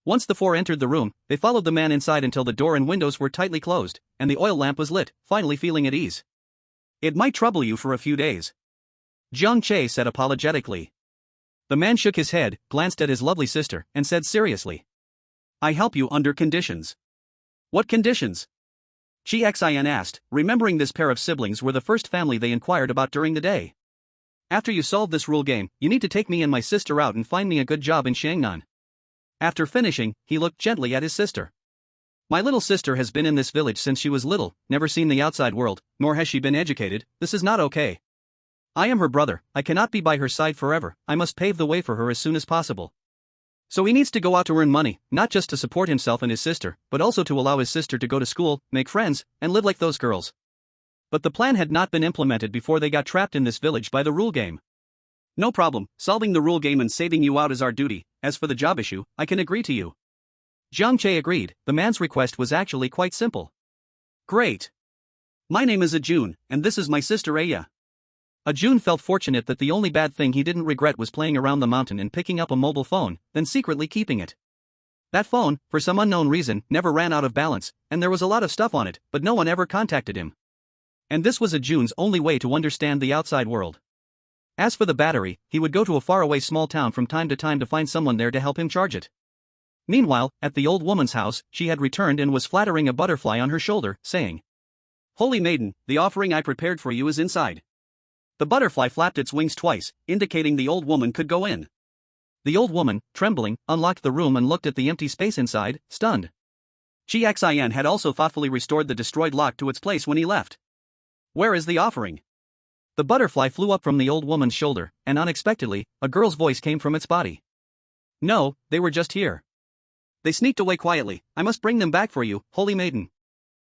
Once the 4 entered the room, they followed the man inside until the door and windows were tightly closed, and the oil lamp was lit, finally feeling at ease. "It might trouble you for a few days," Jiang Che said apologetically. The man shook his head, glanced at his lovely sister, and said seriously, "I help you under conditions." "What conditions?" Qingshan asked, remembering this pair of siblings were the first family they inquired about during the day. After you solve this rule game, you need to take me and my sister out and find me a good job in Xiangnan. After finishing, he looked gently at his sister. My little sister has been in this village since she was little, never seen the outside world, nor has she been educated. This is not okay. I am her brother, I cannot be by her side forever, I must pave the way for her as soon as possible. So he needs to go out to earn money, not just to support himself and his sister, but also to allow his sister to go to school, make friends, and live like those girls. But the plan had not been implemented before they got trapped in this village by the rule game. No problem, solving the rule game and saving you out is our duty. As for the job issue, I can agree to you. Jiang Che agreed. The man's request was actually quite simple. Great. My name is Ajun, and this is my sister Aya. Ajun felt fortunate that the only bad thing he didn't regret was playing around the mountain and picking up a mobile phone, then secretly keeping it. That phone, for some unknown reason, never ran out of balance, and there was a lot of stuff on it, but no one ever contacted him. And this was Ajun's only way to understand the outside world. As for the battery, he would go to a faraway small town from time to find someone there to help him charge it. Meanwhile, at the old woman's house, she had returned and was flattering a butterfly on her shoulder, saying, "Holy maiden, the offering I prepared for you is inside." The butterfly flapped its wings twice, indicating the old woman could go in. The old woman, trembling, unlocked the room and looked at the empty space inside, stunned. Qingshan had also thoughtfully restored the destroyed lock to its place when he left. "Where is the offering?" The butterfly flew up from the old woman's shoulder, and unexpectedly, a girl's voice came from its body. "No, they were just here. They sneaked away quietly, I must bring them back for you, holy maiden."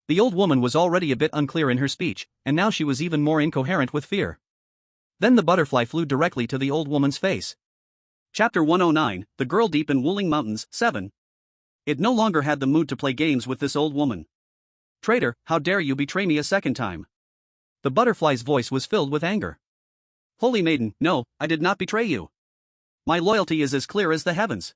The old woman was already a bit unclear in her speech, and now she was even more incoherent with fear. Then the butterfly flew directly to the old woman's face. Chapter 109, The Girl Deep in Wuling Mountains, 7. It no longer had the mood to play games with this old woman. "Traitor, how dare you betray me a second time?" The butterfly's voice was filled with anger. "Holy maiden, no, I did not betray you. My loyalty is as clear as the heavens.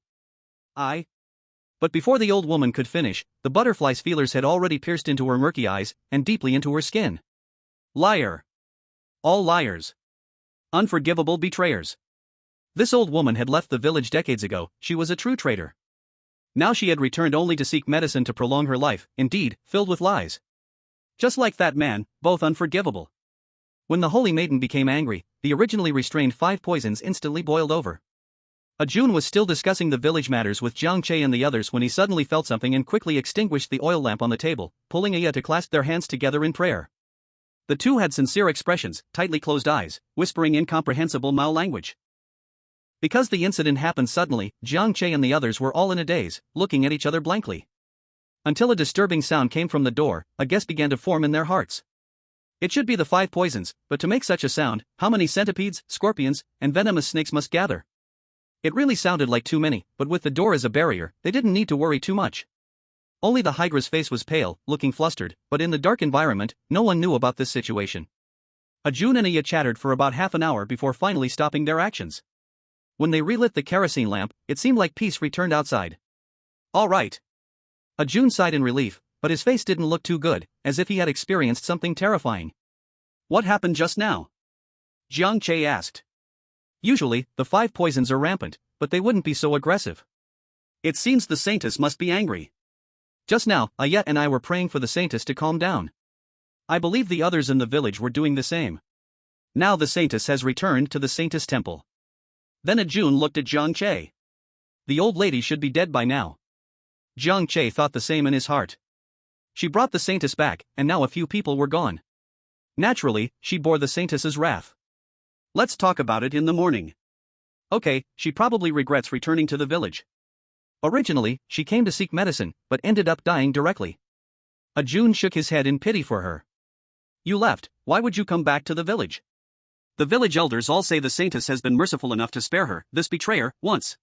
But before the old woman could finish, the butterfly's feelers had already pierced into her murky eyes, and deeply into her skin. Liar. All liars. Unforgivable betrayers. This old woman had left the village decades ago, she was a true traitor. Now she had returned only to seek medicine to prolong her life, indeed, filled with lies. Just like that man, both unforgivable. When the holy maiden became angry, the originally restrained 5 poisons instantly boiled over. Ajun was still discussing the village matters with Jiang Che and the others when he suddenly felt something and quickly extinguished the oil lamp on the table, pulling Aya to clasp their hands together in prayer. The two had sincere expressions, tightly closed eyes, whispering incomprehensible Mao language. Because the incident happened suddenly, Jiang Che and the others were all in a daze, looking at each other blankly. Until a disturbing sound came from the door, a guess began to form in their hearts. It should be the 5 poisons, but to make such a sound, how many centipedes, scorpions, and venomous snakes must gather? It really sounded like too many, but with the door as a barrier, they didn't need to worry too much. Only the Hydra's face was pale, looking flustered, but in the dark environment, no one knew about this situation. Ajun and Aya chattered for about half an hour before finally stopping their actions. When they relit the kerosene lamp, it seemed like peace returned outside. "All right." Ajun sighed in relief, but his face didn't look too good, as if he had experienced something terrifying. "What happened just now?" Jiang Che asked. "Usually, the 5 poisons are rampant, but they wouldn't be so aggressive. It seems the Saintess must be angry. Just now, Ayet and I were praying for the Saintess to calm down. I believe the others in the village were doing the same. Now the Saintess has returned to the Saintess Temple." Then Ajun looked at Jiang Che. The old lady should be dead by now. Jiang Che thought the same in his heart. She brought the Saintess back, and now a few people were gone. Naturally, she bore the Saintess's wrath. "Let's talk about it in the morning." Okay, she probably regrets returning to the village. Originally, she came to seek medicine, but ended up dying directly. Ajun shook his head in pity for her. "You left, why would you come back to the village? The village elders all say the Saintess has been merciful enough to spare her, this betrayer, once.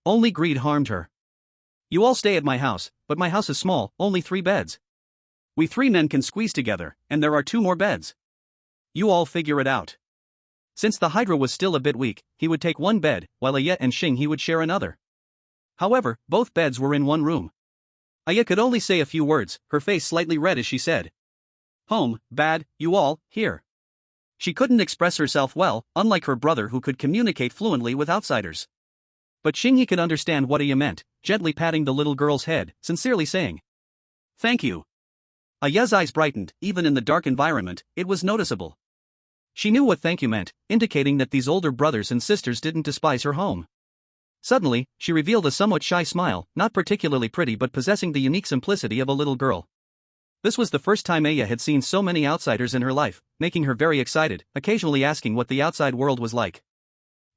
Only greed harmed her. You all stay at my house, but my house is small, only 3 beds. We 3 men can squeeze together, and there are 2 more beds. You all figure it out." Since the Hydra was still a bit weak, he would take 1 bed, while Ayet and Xing he would share another. However, both beds were in 1 room. Ayet could only say a few words, her face slightly red as she said, "Home, bad, you all, here." She couldn't express herself well, unlike her brother who could communicate fluently with outsiders. But Xingyi could understand what Aya meant, gently patting the little girl's head, sincerely saying, "Thank you." Aya's eyes brightened, even in the dark environment, it was noticeable. She knew what thank you meant, indicating that these older brothers and sisters didn't despise her home. Suddenly, she revealed a somewhat shy smile, not particularly pretty but possessing the unique simplicity of a little girl. This was the first time Aya had seen so many outsiders in her life, making her very excited, occasionally asking what the outside world was like.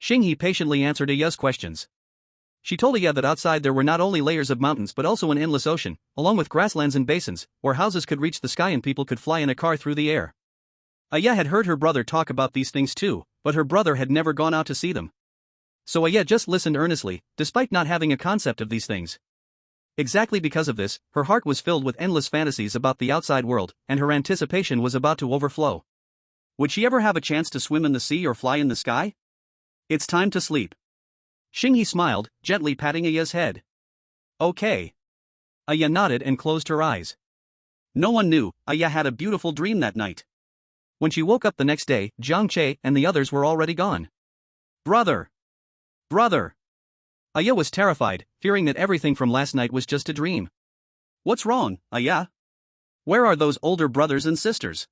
Xinghe patiently answered Aya's questions. She told Aya that outside there were not only layers of mountains but also an endless ocean, along with grasslands and basins, where houses could reach the sky and people could fly in a car through the air. Aya had heard her brother talk about these things too, but her brother had never gone out to see them. So Aya just listened earnestly, despite not having a concept of these things. Exactly because of this, her heart was filled with endless fantasies about the outside world, and her anticipation was about to overflow. Would she ever have a chance to swim in the sea or fly in the sky? It's time to sleep. Xinghe smiled, gently patting Aya's head. Okay. Aya nodded and closed her eyes. No one knew, Aya had a beautiful dream that night. When she woke up the next day, Jiang Che and the others were already gone. Brother! Brother! Aya was terrified, fearing that everything from last night was just a dream. What's wrong, Aya? Where are those older brothers and sisters?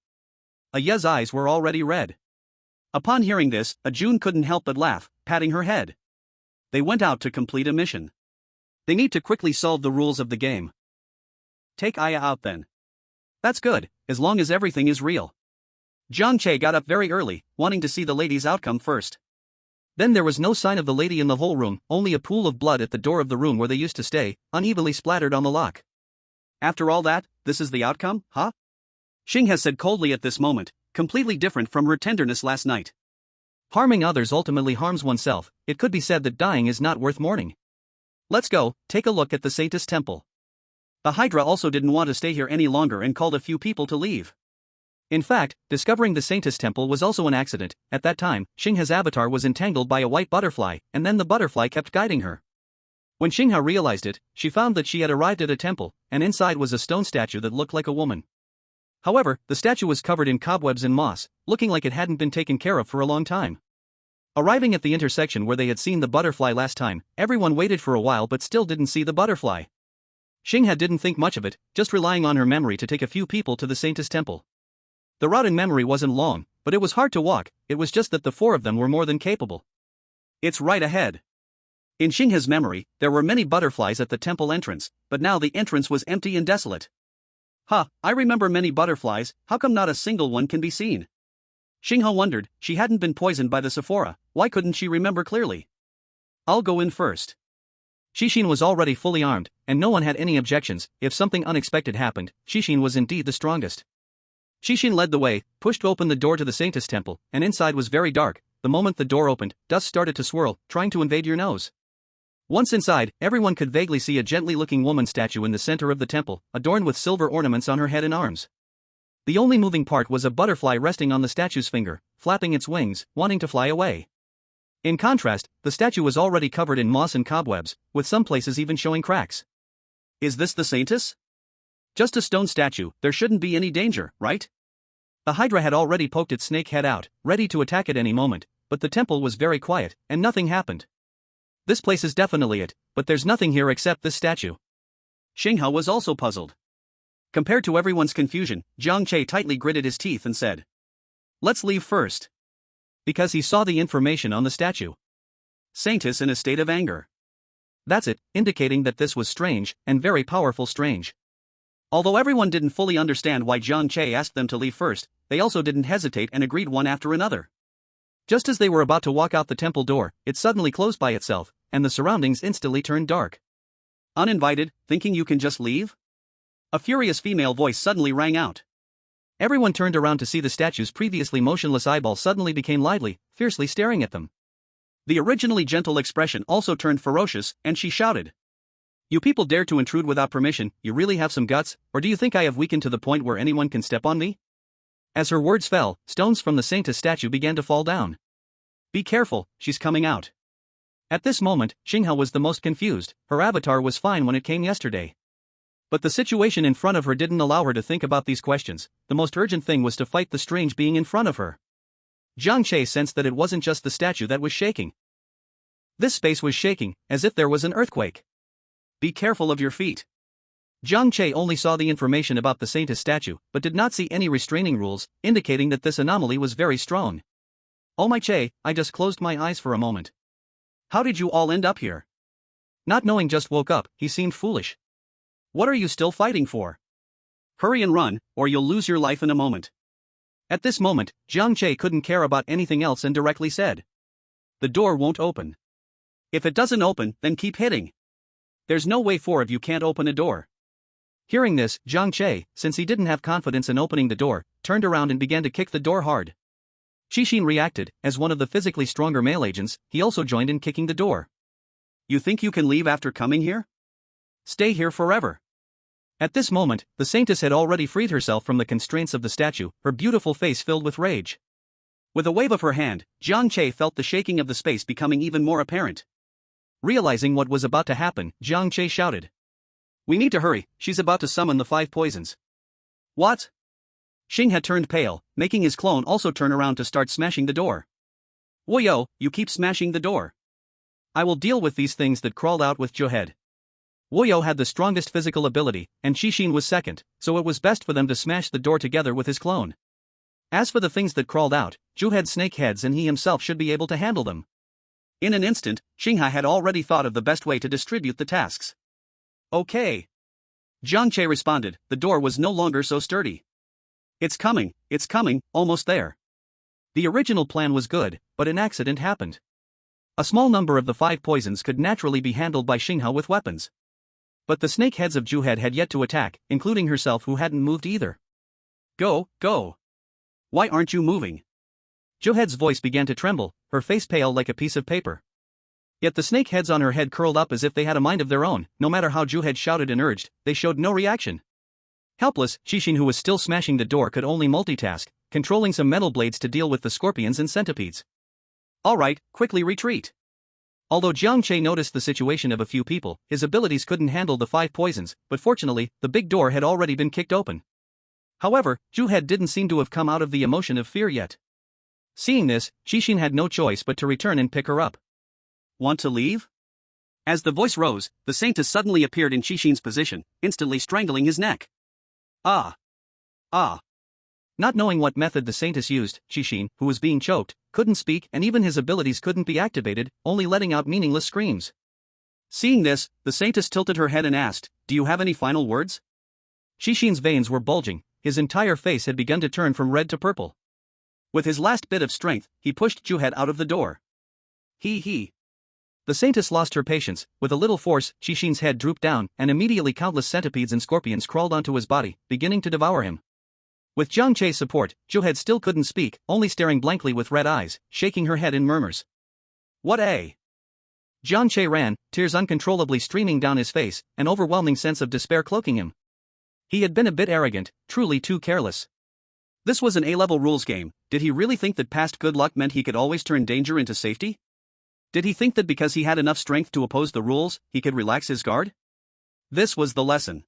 Aya's eyes were already red. Upon hearing this, Ajun couldn't help but laugh, patting her head. They went out to complete a mission. They need to quickly solve the rules of the game. Take Aya out then. That's good, as long as everything is real. Jiang Che got up very early, wanting to see the lady's outcome first. Then there was no sign of the lady in the whole room, only a pool of blood at the door of the room where they used to stay, unevenly splattered on the lock. After all that, this is the outcome, huh? Xinghe said coldly at this moment, completely different from her tenderness last night. Harming others ultimately harms oneself. It could be said that dying is not worth mourning. Let's go, take a look at the Saintess Temple. The Hydra also didn't want to stay here any longer and called a few people to leave. In fact, discovering the Saintess Temple was also an accident. At that time, Xinghe's avatar was entangled by a white butterfly, and then the butterfly kept guiding her. When Xinghe realized it, she found that she had arrived at a temple, and inside was a stone statue that looked like a woman. However, the statue was covered in cobwebs and moss, looking like it hadn't been taken care of for a long time. Arriving at the intersection where they had seen the butterfly last time, everyone waited for a while but still didn't see the butterfly. Xinghe didn't think much of it, just relying on her memory to take a few people to the Saintess Temple. The route in memory wasn't long, but it was hard to walk. It was just that the four of them were more than capable. It's right ahead. In Xinghe's memory, there were many butterflies at the temple entrance, but now the entrance was empty and desolate. I remember many butterflies, how come not a single one can be seen? Xinghe wondered, she hadn't been poisoned by the Sephora, why couldn't she remember clearly? I'll go in first. Xixin was already fully armed, and no one had any objections. If something unexpected happened, Xixin was indeed the strongest. Xixin led the way, pushed open the door to the Saintess Temple, and inside was very dark. The moment the door opened, dust started to swirl, trying to invade your nose. Once inside, everyone could vaguely see a gently-looking woman statue in the center of the temple, adorned with silver ornaments on her head and arms. The only moving part was a butterfly resting on the statue's finger, flapping its wings, wanting to fly away. In contrast, the statue was already covered in moss and cobwebs, with some places even showing cracks. Is this the Saintess? Just a stone statue, there shouldn't be any danger, right? The Hydra had already poked its snake head out, ready to attack at any moment, but the temple was very quiet, and nothing happened. This place is definitely it, but there's nothing here except this statue. Xinghe was also puzzled. Compared to everyone's confusion, Jiang Che tightly gritted his teeth and said, "Let's leave first." Because he saw the information on the statue. Saintess in a state of anger. That's it, indicating that this was strange, and very powerful strange. Although everyone didn't fully understand why Jiang Che asked them to leave first, they also didn't hesitate and agreed one after another. Just as they were about to walk out the temple door, it suddenly closed by itself, and the surroundings instantly turned dark. Uninvited, thinking you can just leave? A furious female voice suddenly rang out. Everyone turned around to see the statue's previously motionless eyeball suddenly became lively, fiercely staring at them. The originally gentle expression also turned ferocious, and she shouted, "You people dare to intrude without permission, you really have some guts, or do you think I have weakened to the point where anyone can step on me?" As her words fell, stones from the Saintess statue began to fall down. "Be careful, she's coming out." At this moment, Xinghe was the most confused. Her avatar was fine when it came yesterday. But the situation in front of her didn't allow her to think about these questions. The most urgent thing was to fight the strange being in front of her. Jiang Che sensed that it wasn't just the statue that was shaking. This space was shaking, as if there was an earthquake. "Be careful of your feet." Jiang Che only saw the information about the Saintess statue, but did not see any restraining rules, indicating that this anomaly was very strong. Oh my Che, I just closed my eyes for a moment. How did you all end up here? Not knowing just woke up, he seemed foolish. What are you still fighting for? Hurry and run, or you'll lose your life in a moment. At this moment, Jiang Che couldn't care about anything else and directly said. The door won't open. If it doesn't open, then keep hitting. There's no way four of you can't open a door. Hearing this, Jiang Che, since he didn't have confidence in opening the door, turned around and began to kick the door hard. Qingshan reacted. As one of the physically stronger male agents, he also joined in kicking the door. You think you can leave after coming here? Stay here forever. At this moment, the Saintess had already freed herself from the constraints of the statue, her beautiful face filled with rage. With a wave of her hand, Jiang Che felt the shaking of the space becoming even more apparent. Realizing what was about to happen, Jiang Che shouted. We need to hurry, she's about to summon the 5 poisons. What? Xing had turned pale, making his clone also turn around to start smashing the door. Woyo, you keep smashing the door. I will deal with these things that crawled out with Johead. Woyo had the strongest physical ability, and Qingshan was second, so it was best for them to smash the door together with his clone. As for the things that crawled out, Zhu had snake heads and he himself should be able to handle them. In an instant, Xinghai had already thought of the best way to distribute the tasks. Okay. Jiang Che responded, the door was no longer so sturdy. It's coming, almost there. The original plan was good, but an accident happened. A small number of the 5 poisons could naturally be handled by Xinghai with weapons. But the snake heads of Juhead had yet to attack, including herself who hadn't moved either. Go. Why aren't you moving? Juhead's voice began to tremble, her face pale like a piece of paper. Yet the snake heads on her head curled up as if they had a mind of their own. No matter how Juhead shouted and urged, they showed no reaction. Helpless, Qingshan, who was still smashing the door, could only multitask, controlling some metal blades to deal with the scorpions and centipedes. Alright, quickly retreat. Although Jiang Che noticed the situation of a few people, his abilities couldn't handle the 5 poisons, but fortunately, the big door had already been kicked open. However, Juhead didn't seem to have come out of the emotion of fear yet. Seeing this, Qingshan had no choice but to return and pick her up. Want to leave? As the voice rose, the Saintess suddenly appeared in Qingshan's position, instantly strangling his neck. Ah. Not knowing what method the Saintess used, Qingshan, who was being choked, couldn't speak and even his abilities couldn't be activated, only letting out meaningless screams. Seeing this, the Saintess tilted her head and asked, do you have any final words? Qingshan's veins were bulging, his entire face had begun to turn from red to purple. With his last bit of strength, he pushed Juhead out of the door. He. The Saintess lost her patience. With a little force, Qingshan's head drooped down, and immediately countless centipedes and scorpions crawled onto his body, beginning to devour him. With Jiang Che's support, Juhead still couldn't speak, only staring blankly with red eyes, shaking her head in murmurs. What a... Jiang Che ran, tears uncontrollably streaming down his face, an overwhelming sense of despair cloaking him. He had been a bit arrogant, truly too careless. This was an A-level rules game. Did he really think that past good luck meant he could always turn danger into safety? Did he think that because he had enough strength to oppose the rules, he could relax his guard? This was the lesson.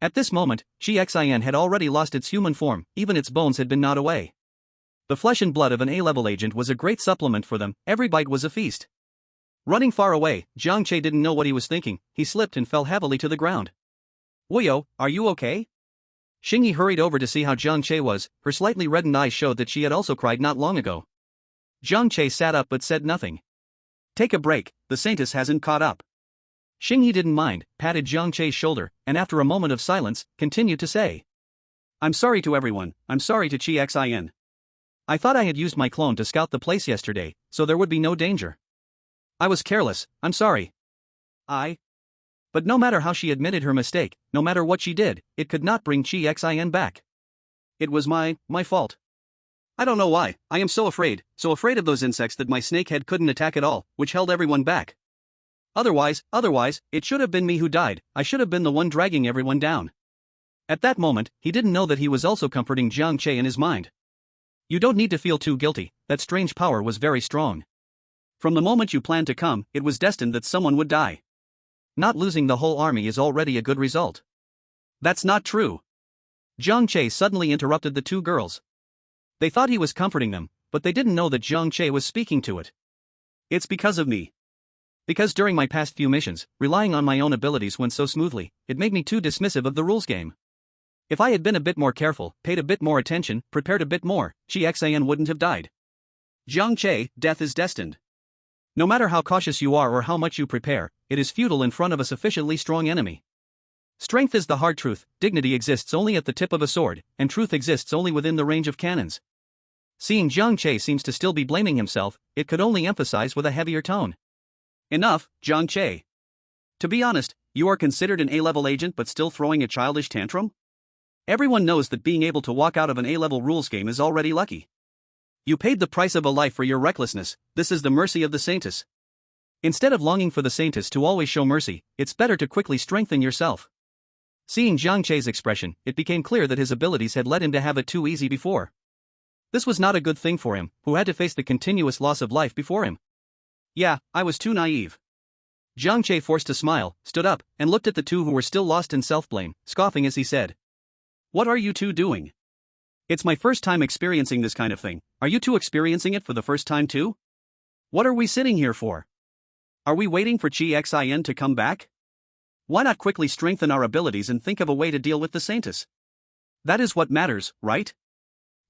At this moment, Qingshan had already lost its human form, even its bones had been gnawed away. The flesh and blood of an A-level agent was a great supplement for them, every bite was a feast. Running far away, Jiang Che didn't know what he was thinking, he slipped and fell heavily to the ground. Woyo, are you okay? Xingyi hurried over to see how Jiang Che was, her slightly reddened eyes showed that she had also cried not long ago. Jiang Che sat up but said nothing. Take a break, the Saintess hasn't caught up. Xingyi didn't mind, patted Jiang Che's shoulder, and after a moment of silence, continued to say. I'm sorry to everyone, I'm sorry to Qingshan. I thought I had used my clone to scout the place yesterday, so there would be no danger. I was careless, I'm sorry. But no matter how she admitted her mistake, no matter what she did, it could not bring Qingshan back. It was my fault. I don't know why, I am so afraid of those insects that my snakehead couldn't attack at all, which held everyone back. Otherwise, it should have been me who died, I should have been the one dragging everyone down. At that moment, he didn't know that he was also comforting Jiang Che in his mind. You don't need to feel too guilty, that strange power was very strong. From the moment you planned to come, it was destined that someone would die. Not losing the whole army is already a good result. That's not true. Jiang Che suddenly interrupted the two girls. They thought he was comforting them, but they didn't know that Jiang Che was speaking to it. It's because of me. Because during my past few missions, relying on my own abilities went so smoothly, it made me too dismissive of the rules game. If I had been a bit more careful, paid a bit more attention, prepared a bit more, Qingshan wouldn't have died. Jiang Che, death is destined. No matter how cautious you are or how much you prepare, it is futile in front of a sufficiently strong enemy. Strength is the hard truth, dignity exists only at the tip of a sword, and truth exists only within the range of cannons. Seeing Jiang Che seems to still be blaming himself, it could only emphasize with a heavier tone. Enough, Jiang Che. To be honest, you are considered an A-level agent but still throwing a childish tantrum? Everyone knows that being able to walk out of an A-level rules game is already lucky. You paid the price of a life for your recklessness, this is the mercy of the Saintess. Instead of longing for the Saintess to always show mercy, it's better to quickly strengthen yourself. Seeing Jiang Che's expression, it became clear that his abilities had led him to have it too easy before. This was not a good thing for him, who had to face the continuous loss of life before him. Yeah, I was too naive. Jiang Che forced a smile, stood up, and looked at the two who were still lost in self-blame, scoffing as he said. What are you two doing? It's my first time experiencing this kind of thing, are you two experiencing it for the first time too? What are we sitting here for? Are we waiting for Qingshan to come back? Why not quickly strengthen our abilities and think of a way to deal with the Saintess? That is what matters, right?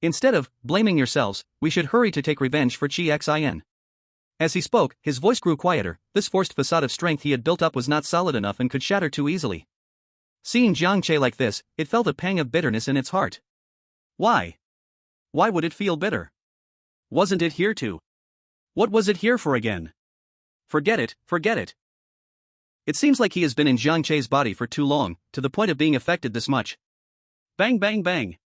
Instead of blaming yourselves, we should hurry to take revenge for Qingshan. As he spoke, his voice grew quieter. This forced facade of strength he had built up was not solid enough and could shatter too easily. Seeing Jiang Che like this, it felt a pang of bitterness in its heart. Why? Why would it feel bitter? Wasn't it here to? What was it here for again? Forget it, forget it. It seems like he has been in Jiang Che's body for too long, to the point of being affected this much. Bang bang bang.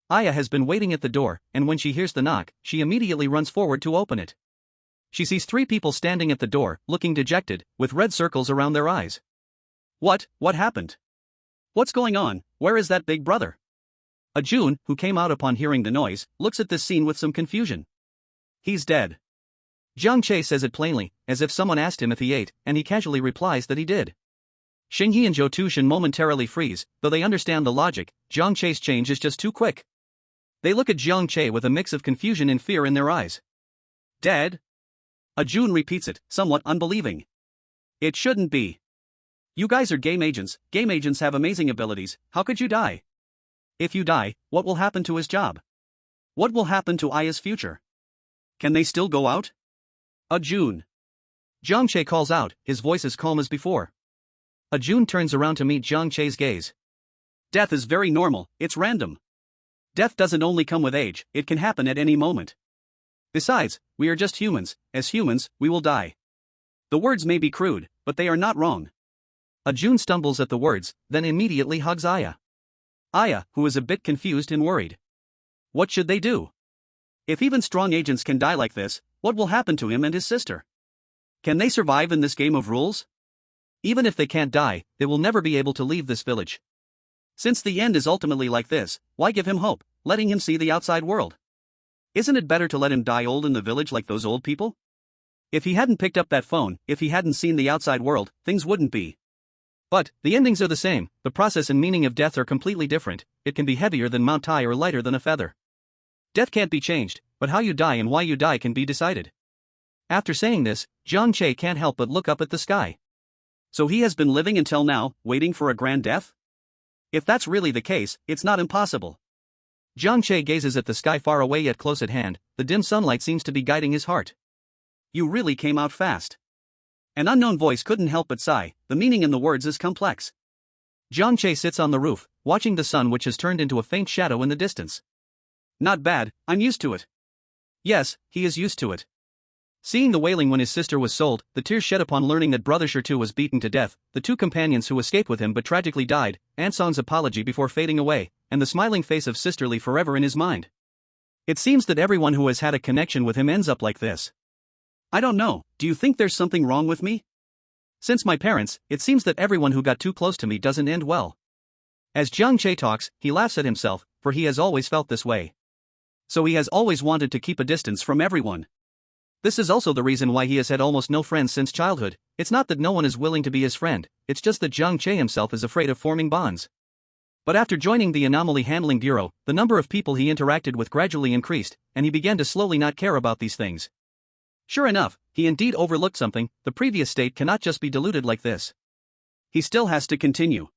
Aya has been waiting at the door, and when she hears the knock, she immediately runs forward to open it. She sees three people standing at the door, looking dejected, with red circles around their eyes. What happened? What's going on, where is that big brother? Jun, who came out upon hearing the noise, looks at this scene with some confusion. He's dead. Jiang Che says it plainly, as if someone asked him if he ate, and he casually replies that he did. Xingyi and Zhou Tushan momentarily freeze, though they understand the logic. Jiang Che's change is just too quick. They look at Jiang Che with a mix of confusion and fear in their eyes. Dead? Jun repeats it, somewhat unbelieving. It shouldn't be. You guys are game agents have amazing abilities, how could you die? If you die, what will happen to his job? What will happen to Aya's future? Can they still go out? Jun. Jiang Che calls out, his voice as calm as before. Jun turns around to meet Jiang Che's gaze. Death is very normal, it's random. Death doesn't only come with age, it can happen at any moment. Besides, we are just humans, as humans, we will die. The words may be crude, but they are not wrong. Jun stumbles at the words, then immediately hugs Aya. Aya, who is a bit confused and worried. What should they do? If even strong agents can die like this, what will happen to him and his sister? Can they survive in this game of rules? Even if they can't die, they will never be able to leave this village. Since the end is ultimately like this, why give him hope, letting him see the outside world? Isn't it better to let him die old in the village like those old people? If he hadn't picked up that phone, if he hadn't seen the outside world, things wouldn't be. But, the endings are the same, the process and meaning of death are completely different. It can be heavier than Mount Tai or lighter than a feather. Death can't be changed, but how you die and why you die can be decided. After saying this, Jiang Che can't help but look up at the sky. So he has been living until now, waiting for a grand death? If that's really the case, it's not impossible. Jiang Che gazes at the sky far away yet close at hand, the dim sunlight seems to be guiding his heart. You really came out fast. An unknown voice couldn't help but sigh, the meaning in the words is complex. Jiang Che sits on the roof, watching the sun which has turned into a faint shadow in the distance. Not bad, I'm used to it. Yes, he is used to it. Seeing the wailing when his sister was sold, the tears shed upon learning that Brother Shirtu was beaten to death, the two companions who escaped with him but tragically died, Ansong's apology before fading away, and the smiling face of Sisterly forever in his mind. It seems that everyone who has had a connection with him ends up like this. I don't know, do you think there's something wrong with me? Since my parents, it seems that everyone who got too close to me doesn't end well. As Jiang Che talks, he laughs at himself, for he has always felt this way. So he has always wanted to keep a distance from everyone. This is also the reason why he has had almost no friends since childhood. It's not that no one is willing to be his friend, it's just that Jiang Che himself is afraid of forming bonds. But after joining the Anomaly Handling Bureau, the number of people he interacted with gradually increased, and he began to slowly not care about these things. Sure enough, he indeed overlooked something. The previous state cannot just be diluted like this. He still has to continue.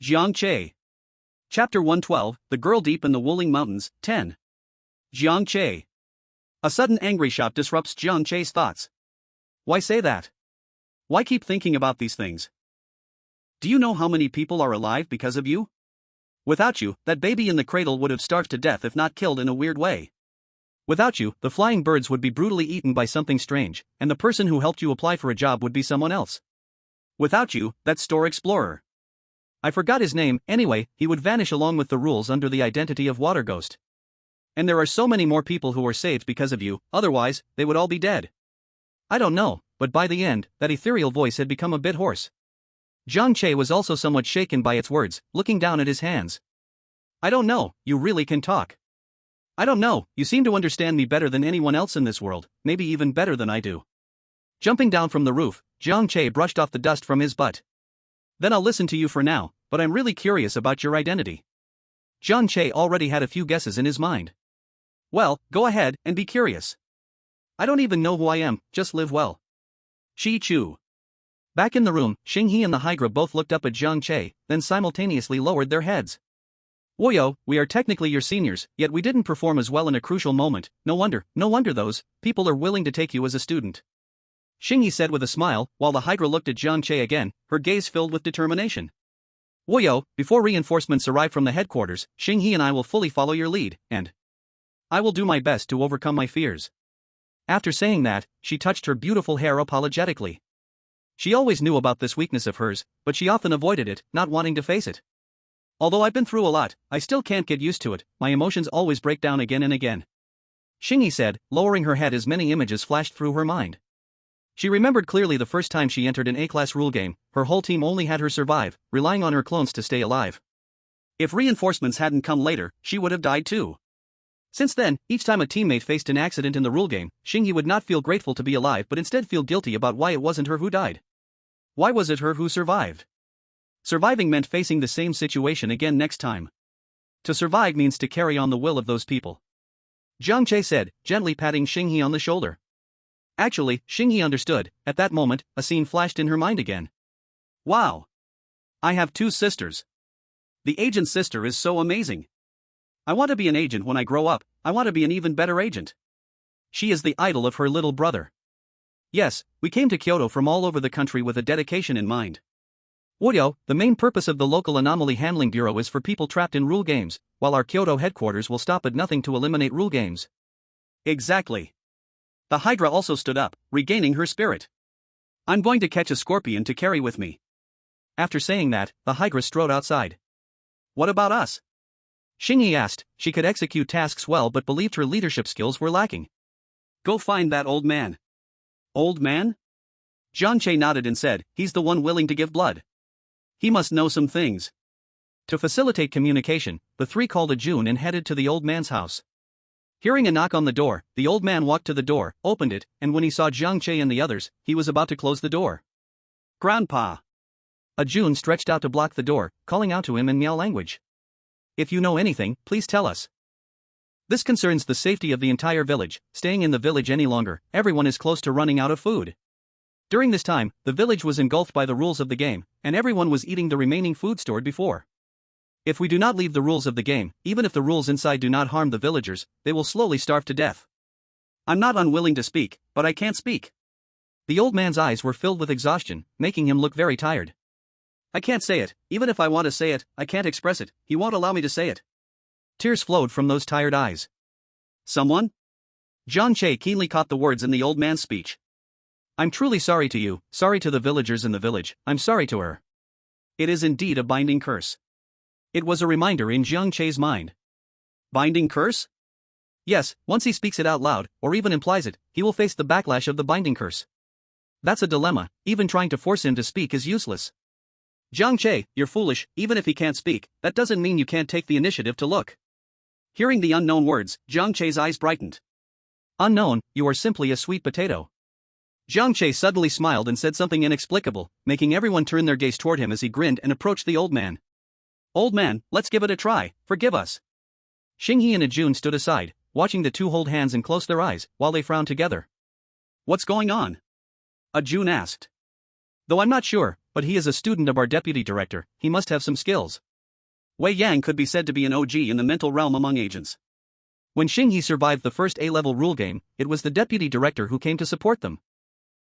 Jiang Che. Chapter 112, The Girl Deep in the Wuling Mountains, 10. Jiang Che. A sudden angry shout disrupts Jiang Che's thoughts. Why say that? Why keep thinking about these things? Do you know how many people are alive because of you? Without you, that baby in the cradle would have starved to death if not killed in a weird way. Without you, the flying birds would be brutally eaten by something strange, and the person who helped you apply for a job would be someone else. Without you, that store explorer. I forgot his name. Anyway, he would vanish along with the rules under the identity of Water Ghost. And there are so many more people who were saved because of you, otherwise, they would all be dead. I don't know, but by the end, that ethereal voice had become a bit hoarse. Jiang Che was also somewhat shaken by its words, looking down at his hands. I don't know, you really can talk. I don't know, you seem to understand me better than anyone else in this world, maybe even better than I do. Jumping down from the roof, Jiang Che brushed off the dust from his butt. Then I'll listen to you for now, but I'm really curious about your identity. Jiang Che already had a few guesses in his mind. Well, go ahead and be curious. I don't even know who I am, just live well. Shi Chu. Back in the room, Xinghe and the Hydra both looked up at Jiang Che, then simultaneously lowered their heads. Woyo, we are technically your seniors, yet we didn't perform as well in a crucial moment. No wonder those people are willing to take you as a student. Xinghe said with a smile, while the Hydra looked at Jiang Che again, her gaze filled with determination. Woyo, before reinforcements arrive from the headquarters, Xinghe and I will fully follow your lead, and I will do my best to overcome my fears. After saying that, she touched her beautiful hair apologetically. She always knew about this weakness of hers, but she often avoided it, not wanting to face it. Although I've been through a lot, I still can't get used to it, my emotions always break down again and again. Xinghe said, lowering her head as many images flashed through her mind. She remembered clearly the first time she entered an A-class rule game, her whole team only had her survive, relying on her clones to stay alive. If reinforcements hadn't come later, she would have died too. Since then, each time a teammate faced an accident in the rule game, Xinghe would not feel grateful to be alive but instead feel guilty about why it wasn't her who died. Why was it her who survived? Surviving meant facing the same situation again next time. To survive means to carry on the will of those people. Jiang Che said, gently patting Xinghe on the shoulder. Actually, Xinghe understood. At that moment, a scene flashed in her mind again. Wow! I have two sisters. The agent's sister is so amazing. I want to be an agent when I grow up. I want to be an even better agent. She is the idol of her little brother. Yes, we came to Kyoto from all over the country with a dedication in mind. Woyo, the main purpose of the local anomaly handling bureau is for people trapped in rule games, while our Kyoto headquarters will stop at nothing to eliminate rule games. Exactly. The Hydra also stood up, regaining her spirit. I'm going to catch a scorpion to carry with me. After saying that, the Hydra strode outside. What about us? Xinghe asked. She could execute tasks well but believed her leadership skills were lacking. Go find that old man. Old man? Jiang Che nodded and said, he's the one willing to give blood. He must know some things. To facilitate communication, the three called a June and headed to the old man's house. Hearing a knock on the door, the old man walked to the door, opened it, and when he saw Jiang Che and the others, he was about to close the door. Grandpa! A June stretched out to block the door, calling out to him in Miao language. If you know anything, please tell us. This concerns the safety of the entire village. Staying in the village any longer, everyone is close to running out of food. During this time, the village was engulfed by the rules of the game, and everyone was eating the remaining food stored before. If we do not leave the rules of the game, even if the rules inside do not harm the villagers, they will slowly starve to death. I'm not unwilling to speak, but I can't speak. The old man's eyes were filled with exhaustion, making him look very tired. I can't say it, even if I want to say it, I can't express it, he won't allow me to say it. Tears flowed from those tired eyes. Someone? Jiang Che keenly caught the words in the old man's speech. I'm truly sorry to you, sorry to the villagers in the village, I'm sorry to her. It is indeed a binding curse. It was a reminder in Jiang Che's mind. Binding curse? Yes, once he speaks it out loud, or even implies it, he will face the backlash of the binding curse. That's a dilemma, even trying to force him to speak is useless. Jiang Che, you're foolish, even if he can't speak, that doesn't mean you can't take the initiative to look. Hearing the unknown words, Jiang Che's eyes brightened. Unknown, you are simply a sweet potato. Jiang Che suddenly smiled and said something inexplicable, making everyone turn their gaze toward him as he grinned and approached the old man. Old man, let's give it a try, forgive us. Xinghe and Ajun stood aside, watching the two hold hands and close their eyes, while they frowned together. What's going on? Jun asked. Though I'm not sure, but he is a student of our deputy director, he must have some skills. Wei Yang could be said to be an OG in the mental realm among agents. When Xingyi survived the first A-level rule game, it was the deputy director who came to support them.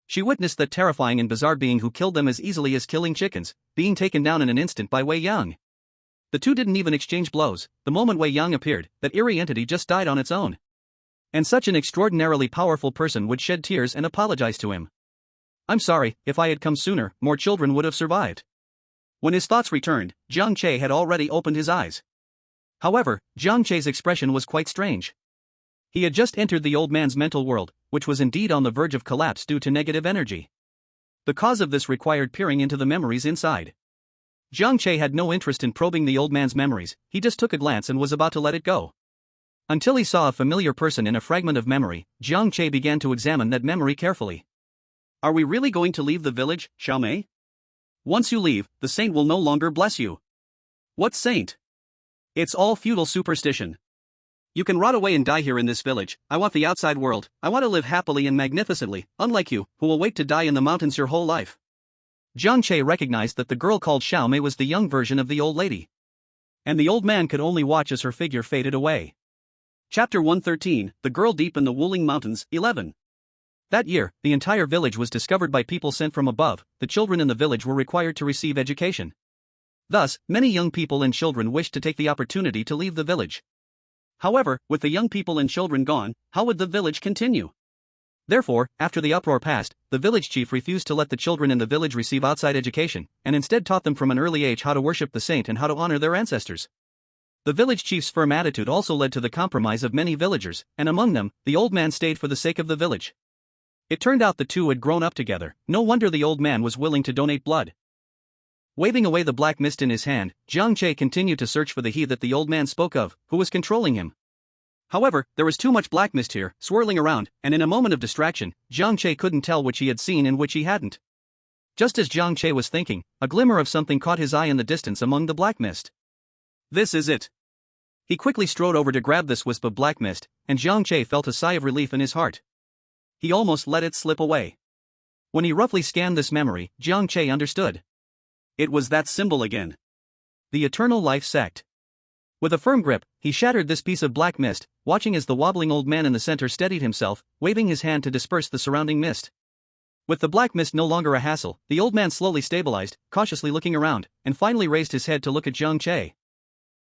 She witnessed that terrifying and bizarre being who killed them as easily as killing chickens, being taken down in an instant by Wei Yang. The two didn't even exchange blows. The moment Wei Yang appeared, that eerie entity just died on its own. And such an extraordinarily powerful person would shed tears and apologize to him. I'm sorry, if I had come sooner, more children would have survived. When his thoughts returned, Jiang Che had already opened his eyes. However, Jiang Che's expression was quite strange. He had just entered the old man's mental world, which was indeed on the verge of collapse due to negative energy. The cause of this required peering into the memories inside. Jiang Che had no interest in probing the old man's memories, he just took a glance and was about to let it go. Until he saw a familiar person in a fragment of memory, Jiang Che began to examine that memory carefully. Are we really going to leave the village, Xiaomei? Once you leave, the saint will no longer bless you. What saint? It's all feudal superstition. You can rot away and die here in this village. I want the outside world. I want to live happily and magnificently, unlike you, who will wait to die in the mountains your whole life. Jiang Che recognized that the girl called Xiaomei was the young version of the old lady. And the old man could only watch as her figure faded away. Chapter 113, The Girl Deep in the Wuling Mountains, 11. That year, the entire village was discovered by people sent from above. The children in the village were required to receive education. Thus, many young people and children wished to take the opportunity to leave the village. However, with the young people and children gone, how would the village continue? Therefore, after the uproar passed, the village chief refused to let the children in the village receive outside education, and instead taught them from an early age how to worship the saint and how to honor their ancestors. The village chief's firm attitude also led to the compromise of many villagers, and among them, the old man stayed for the sake of the village. It turned out the two had grown up together, no wonder the old man was willing to donate blood. Waving away the black mist in his hand, Jiang Che continued to search for the he that the old man spoke of, who was controlling him. However, there was too much black mist here, swirling around, and in a moment of distraction, Jiang Che couldn't tell which he had seen and which he hadn't. Just as Jiang Che was thinking, a glimmer of something caught his eye in the distance among the black mist. This is it. He quickly strode over to grab this wisp of black mist, and Jiang Che felt a sigh of relief in his heart. He almost let it slip away. When he roughly scanned this memory, Jiang Che understood. It was that symbol again. The Eternal Life Sect. With a firm grip, he shattered this piece of black mist, watching as the wobbling old man in the center steadied himself, waving his hand to disperse the surrounding mist. With the black mist no longer a hassle, the old man slowly stabilized, cautiously looking around, and finally raised his head to look at Jiang Che.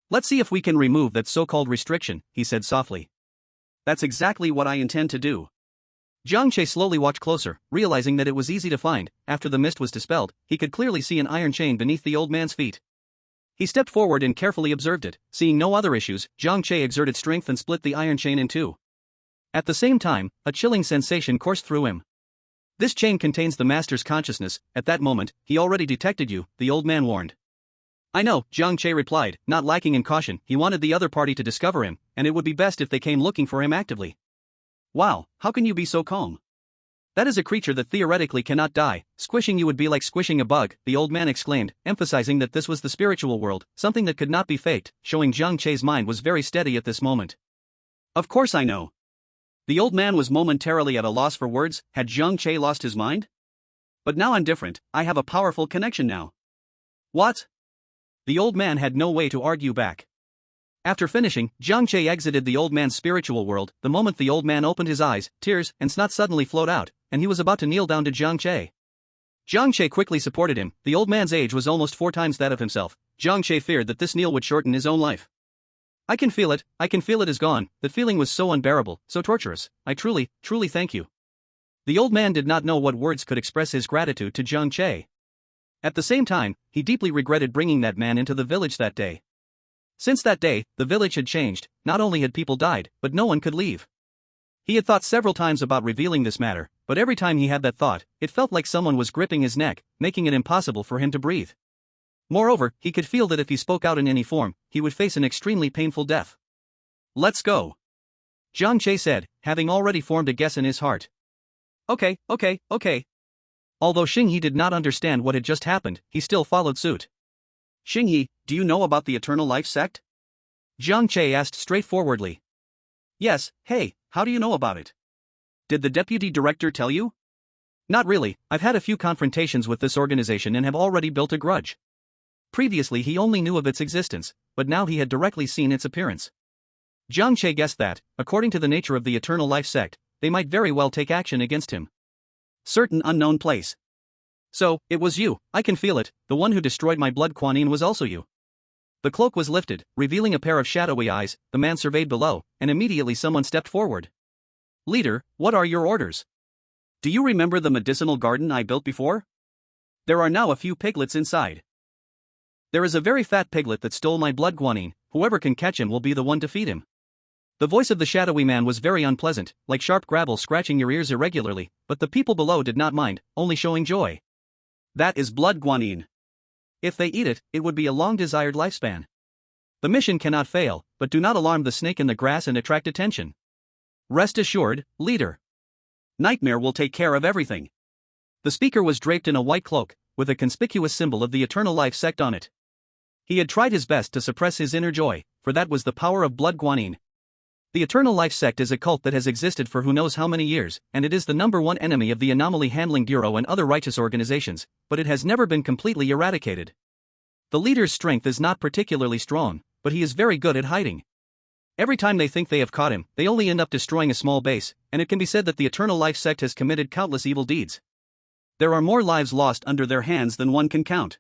Let's see if we can remove that so-called restriction, he said softly. That's exactly what I intend to do. Jiang Che slowly walked closer, realizing that it was easy to find. After the mist was dispelled, he could clearly see an iron chain beneath the old man's feet. He stepped forward and carefully observed it. Seeing no other issues, Jiang Che exerted strength and split the iron chain in two. At the same time, a chilling sensation coursed through him. This chain contains the master's consciousness. At that moment, he already detected you, the old man warned. I know, Jiang Che replied, not lacking in caution. He wanted the other party to discover him, and it would be best if they came looking for him actively. Wow, how can you be so calm? That is a creature that theoretically cannot die. Squishing you would be like squishing a bug, the old man exclaimed, emphasizing that this was the spiritual world, something that could not be faked, showing Jiang Che's mind was very steady at this moment. Of course I know. The old man was momentarily at a loss for words. Had Jiang Che lost his mind? But now I'm different, I have a powerful connection now. What? The old man had no way to argue back. After finishing, Jiang Che exited the old man's spiritual world. The moment the old man opened his eyes, tears and snot suddenly flowed out, and he was about to kneel down to Jiang Che. Jiang Che quickly supported him. The old man's age was almost 4 times that of himself. Jiang Che feared that this kneel would shorten his own life. I can feel it is gone. The feeling was so unbearable, so torturous. I truly thank you. The old man did not know what words could express his gratitude to Jiang Che. At the same time, he deeply regretted bringing that man into the village that day. Since that day, the village had changed. Not only had people died, but no one could leave. He had thought several times about revealing this matter, but every time he had that thought, it felt like someone was gripping his neck, making it impossible for him to breathe. Moreover, he could feel that if he spoke out in any form, he would face an extremely painful death. Let's go. Jiang Che said, having already formed a guess in his heart. Okay. Although Xingyi did not understand what had just happened, he still followed suit. Xingyi, do you know about the Eternal Life Sect? Jiang Che asked straightforwardly. Yes, hey, how do you know about it? Did the deputy director tell you? Not really, I've had a few confrontations with this organization and have already built a grudge. Previously he only knew of its existence, but now he had directly seen its appearance. Jiang Che guessed that, according to the nature of the Eternal Life sect, they might very well take action against him. Certain unknown place. So, it was you, I can feel it, the one who destroyed my blood Kuan Yin was also you. The cloak was lifted, revealing a pair of shadowy eyes. The man surveyed below, and immediately someone stepped forward. Leader, what are your orders? Do you remember the medicinal garden I built before? There are now a few piglets inside. There is a very fat piglet that stole my blood Kuan Yin. Whoever can catch him will be the one to feed him. The voice of the shadowy man was very unpleasant, like sharp gravel scratching your ears irregularly, but the people below did not mind, only showing joy. That is blood Kuan Yin. If they eat it, it would be a long-desired lifespan. The mission cannot fail, but do not alarm the snake in the grass and attract attention. Rest assured, leader. Nightmare will take care of everything. The speaker was draped in a white cloak, with a conspicuous symbol of the Eternal Life sect on it. He had tried his best to suppress his inner joy, for that was the power of blood Kuan Yin. The Eternal Life sect is a cult that has existed for who knows how many years, and it is the #1 enemy of the Anomaly Handling Bureau and other righteous organizations, but it has never been completely eradicated. The leader's strength is not particularly strong, but he is very good at hiding. Every time they think they have caught him, they only end up destroying a small base, and it can be said that the Eternal Life sect has committed countless evil deeds. There are more lives lost under their hands than one can count.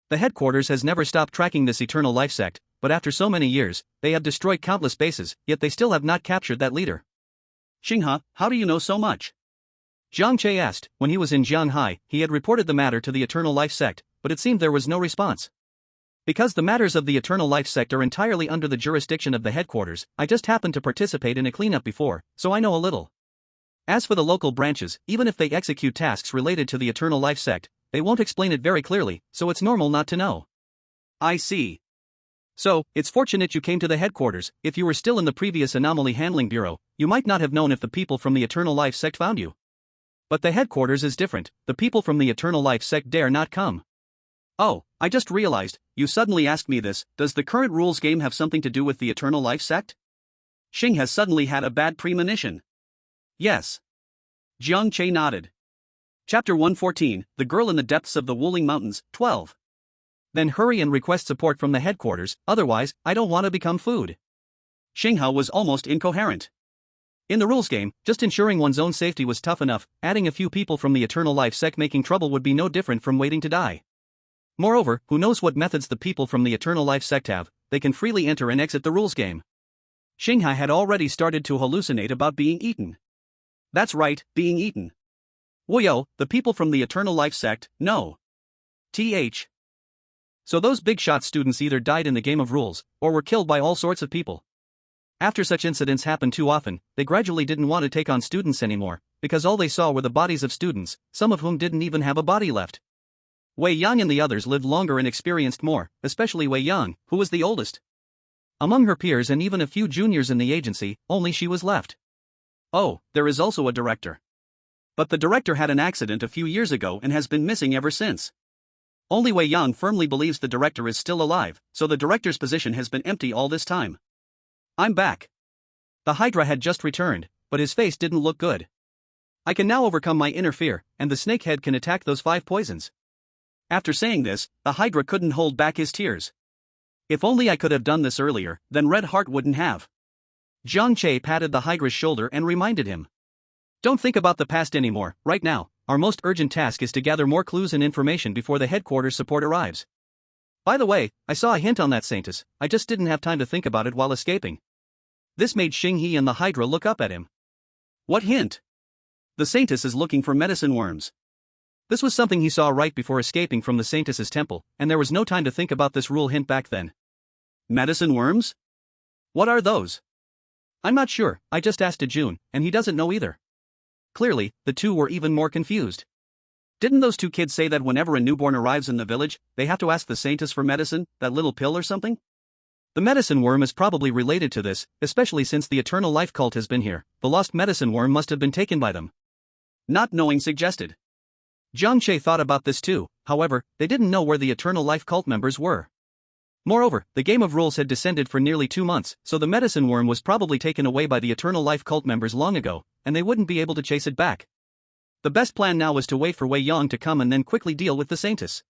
The headquarters has never stopped tracking this Eternal Life sect, but after so many years, they have destroyed countless bases, yet they still have not captured that leader. Xinghe, how do you know so much? Jiang Che asked. When he was in Jianghai, he had reported the matter to the Eternal Life sect, but it seemed there was no response. Because the matters of the Eternal Life sect are entirely under the jurisdiction of the headquarters, I just happened to participate in a cleanup before, so I know a little. As for the local branches, even if they execute tasks related to the Eternal Life sect, they won't explain it very clearly, so it's normal not to know. I see. So, it's fortunate you came to the headquarters. If you were still in the previous Anomaly Handling Bureau, you might not have known if the people from the Eternal Life sect found you. But the headquarters is different, the people from the Eternal Life sect dare not come. Oh, I just realized, you suddenly asked me this, does the current rules game have something to do with the Eternal Life sect? Xing has suddenly had a bad premonition. Yes. Jiang Che nodded. Chapter 114, The Girl in the Depths of the Wuling Mountains, 12. Then hurry and request support from the headquarters, otherwise, I don't want to become food. Xinghe was almost incoherent. In the rules game, just ensuring one's own safety was tough enough, adding a few people from the Eternal Life sect making trouble would be no different from waiting to die. Moreover, who knows what methods the people from the Eternal Life sect have, they can freely enter and exit the rules game. Xinghe had already started to hallucinate about being eaten. That's right, being eaten. Woyo, the people from the Eternal Life sect, no. So those big shot students either died in the game of rules, or were killed by all sorts of people. After such incidents happened too often, they gradually didn't want to take on students anymore, because all they saw were the bodies of students, some of whom didn't even have a body left. Wei Yang and the others lived longer and experienced more, especially Wei Yang, who was the oldest. Among her peers and even a few juniors in the agency, only she was left. Oh, there is also a director. But the director had an accident a few years ago and has been missing ever since. Only Wei Yang firmly believes the director is still alive, so the director's position has been empty all this time. I'm back. The Hydra had just returned, but his face didn't look good. I can now overcome my inner fear, and the snakehead can attack those 5 poisons. After saying this, the Hydra couldn't hold back his tears. If only I could have done this earlier, then Red Heart wouldn't have. Jiang Che patted the Hydra's shoulder and reminded him. Don't think about the past anymore. Right now, our most urgent task is to gather more clues and information before the headquarters support arrives. By the way, I saw a hint on that Saintus, I just didn't have time to think about it while escaping. This made Xinghe and the Hydra look up at him. What hint? The Saintus is looking for medicine worms. This was something he saw right before escaping from the Saintus's temple, and there was no time to think about this rule hint back then. Medicine worms? What are those? I'm not sure, I just asked Jun, and he doesn't know either. Clearly, the two were even more confused. Didn't those 2 kids say that whenever a newborn arrives in the village, they have to ask the Saintus for medicine, that little pill or something? The medicine worm is probably related to this, especially since the Eternal Life cult has been here. The lost medicine worm must have been taken by them. Not knowing suggested. Jiang Che thought about this too, however, they didn't know where the Eternal Life cult members were. Moreover, the game of rules had descended for nearly 2 months, so the medicine worm was probably taken away by the Eternal Life cult members long ago, and they wouldn't be able to chase it back. The best plan now was to wait for Wei Yang to come and then quickly deal with the Saintess.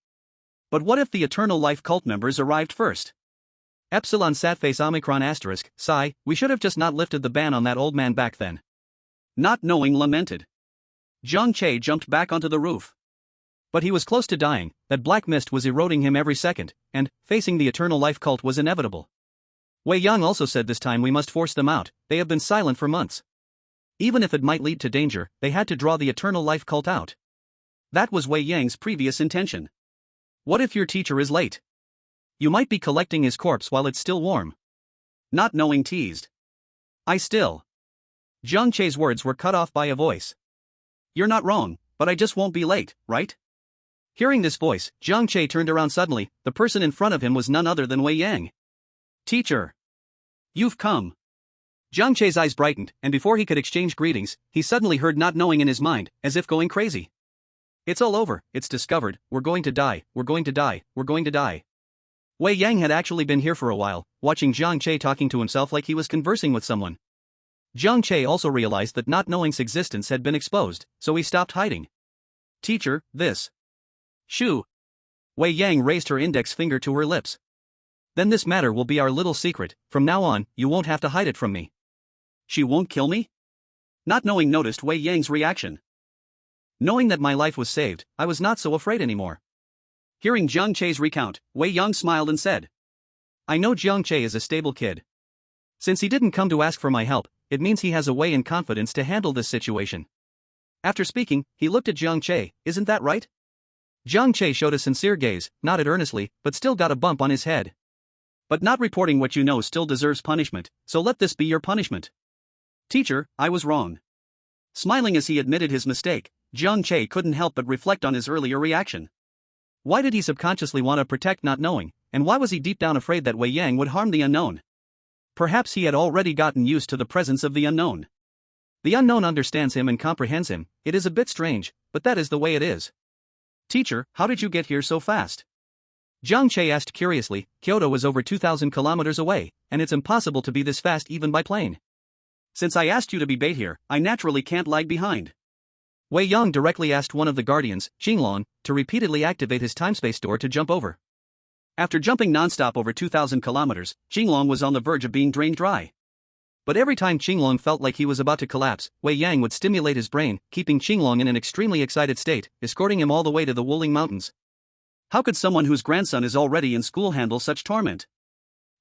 But what if the Eternal Life cult members arrived first? Epsilon Satface Omicron asterisk, sigh, we should have just not lifted the ban on that old man back then. Not knowing lamented. Jiang Che jumped back onto the roof. But he was close to dying, that black mist was eroding him every second, and, facing the Eternal Life cult was inevitable. Wei Yang also said this time we must force them out, they have been silent for months. Even if it might lead to danger, they had to draw the Eternal Life cult out. That was Wei Yang's previous intention. What if your teacher is late? You might be collecting his corpse while it's still warm. Not knowing teased. Jiang Che's words were cut off by a voice. You're not wrong, but I just won't be late, right? Hearing this voice, Jiang Che turned around suddenly. The person in front of him was none other than Wei Yang. Teacher. You've come. Jiang Che's eyes brightened, and before he could exchange greetings, he suddenly heard not knowing in his mind, as if going crazy. It's all over, it's discovered, we're going to die, we're going to die, we're going to die. Wei Yang had actually been here for a while, watching Jiang Che talking to himself like he was conversing with someone. Jiang Che also realized that not knowing's existence had been exposed, so he stopped hiding. Teacher, this. Shoo. Wei Yang raised her index finger to her lips. Then this matter will be our little secret, from now on, you won't have to hide it from me. She won't kill me? Not knowing noticed Wei Yang's reaction. Knowing that my life was saved, I was not so afraid anymore. Hearing Jiang Che's recount, Wei Yang smiled and said, I know Jiang Che is a stable kid. Since he didn't come to ask for my help, it means he has a way and confidence to handle this situation. After speaking, he looked at Jiang Che, isn't that right? Jiang Che showed a sincere gaze, nodded earnestly, but still got a bump on his head. But not reporting what you know still deserves punishment, so let this be your punishment. Teacher, I was wrong. Smiling as he admitted his mistake, Jiang Che couldn't help but reflect on his earlier reaction. Why did he subconsciously want to protect not knowing, and why was he deep down afraid that Wei Yang would harm the unknown? Perhaps he had already gotten used to the presence of the unknown. The unknown understands him and comprehends him. It is a bit strange, but that is the way it is. Teacher, how did you get here so fast? Jiang Che asked curiously. Kyoto is over 2,000 kilometers away, and it's impossible to be this fast even by plane. Since I asked you to be bait here, I naturally can't lag behind. Wei Yang directly asked one of the guardians, Qinglan, to repeatedly activate his time-space door to jump over. After jumping non-stop over 2,000 kilometers, Qinglan was on the verge of being drained dry. But every time Qinglan felt like he was about to collapse, Wei Yang would stimulate his brain, keeping Qinglan in an extremely excited state, escorting him all the way to the Wuling Mountains. How could someone whose grandson is already in school handle such torment?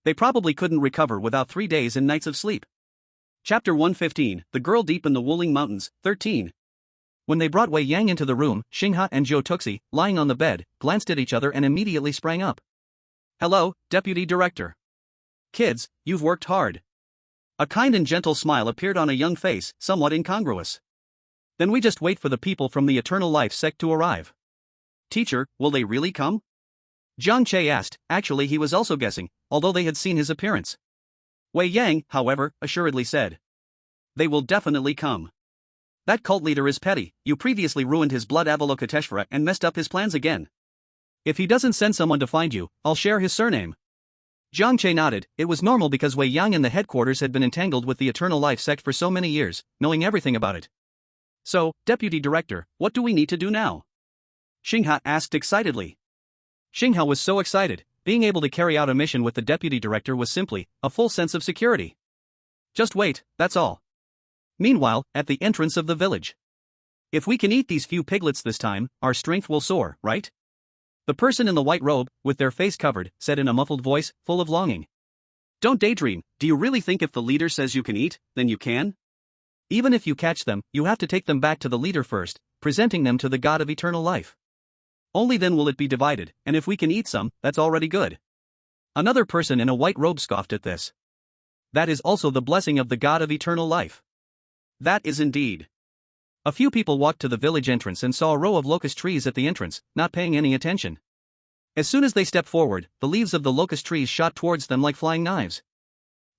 They probably couldn't recover without 3 days and nights of sleep. Chapter 115, The Girl Deep in the Wuling Mountains, 13. When they brought Wei Yang into the room, Xingha and Zhou Tuxi, lying on the bed, glanced at each other and immediately sprang up. Hello, Deputy Director. Kids, you've worked hard. A kind and gentle smile appeared on a young face, somewhat incongruous. Then we just wait for the people from the Eternal Life sect to arrive. Teacher, will they really come? Jiang Che asked. Actually he was also guessing, although they had seen his appearance. Wei Yang, however, assuredly said. They will definitely come. That cult leader is petty. You previously ruined his blood Avalokiteshvara and messed up his plans again. If he doesn't send someone to find you, I'll share his surname. Jiang Che nodded. It was normal because Wei Yang and the headquarters had been entangled with the Eternal Life sect for so many years, knowing everything about it. So, Deputy Director, what do we need to do now? Xingha asked excitedly. Xingha was so excited. Being able to carry out a mission with the Deputy Director was simply a full sense of security. Just wait, that's all. Meanwhile, at the entrance of the village. If we can eat these few piglets this time, our strength will soar, right? The person in the white robe, with their face covered, said in a muffled voice, full of longing. Don't daydream. Do you really think if the leader says you can eat, then you can? Even if you catch them, you have to take them back to the leader first, presenting them to the God of Eternal Life. Only then will it be divided, and if we can eat some, that's already good. Another person in a white robe scoffed at this. That is also the blessing of the God of Eternal Life. That is indeed. A few people walked to the village entrance and saw a row of locust trees at the entrance, not paying any attention. As soon as they stepped forward, the leaves of the locust trees shot towards them like flying knives.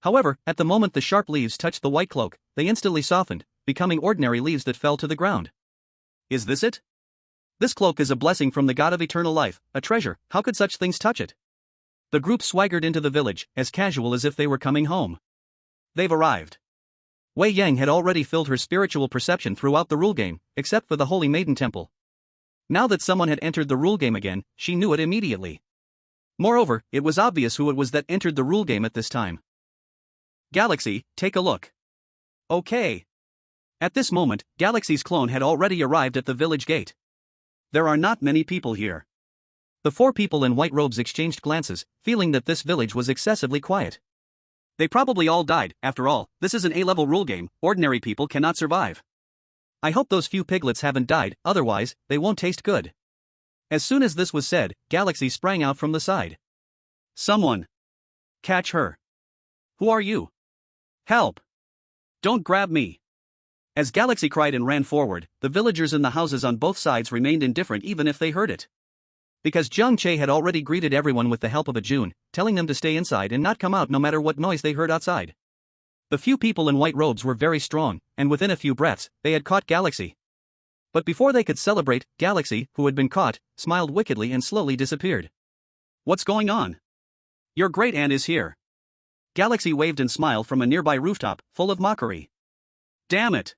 However, at the moment the sharp leaves touched the white cloak, they instantly softened, becoming ordinary leaves that fell to the ground. Is this it? This cloak is a blessing from the God of Eternal Life, a treasure. How could such things touch it? The group swaggered into the village, as casual as if they were coming home. They've arrived. Wei Yang had already filled her spiritual perception throughout the rule game, except for the Holy Maiden Temple. Now that someone had entered the rule game again, she knew it immediately. Moreover, it was obvious who it was that entered the rule game at this time. Galaxy, take a look. Okay. At this moment, Galaxy's clone had already arrived at the village gate. There are not many people here. The four people in white robes exchanged glances, feeling that this village was excessively quiet. They probably all died. After all, this is an A-level rule game, ordinary people cannot survive. I hope those few piglets haven't died, otherwise, they won't taste good. As soon as this was said, Galaxy sprang out from the side. Someone! Catch her! Who are you? Help! Don't grab me! As Galaxy cried and ran forward, the villagers in the houses on both sides remained indifferent even if they heard it. Because Jiang Che had already greeted everyone with the help of a June, telling them to stay inside and not come out no matter what noise they heard outside. The few people in white robes were very strong, and within a few breaths, they had caught Galaxy. But before they could celebrate, Galaxy, who had been caught, smiled wickedly and slowly disappeared. What's going on? Your great aunt is here. Galaxy waved and smiled from a nearby rooftop, full of mockery. Damn it!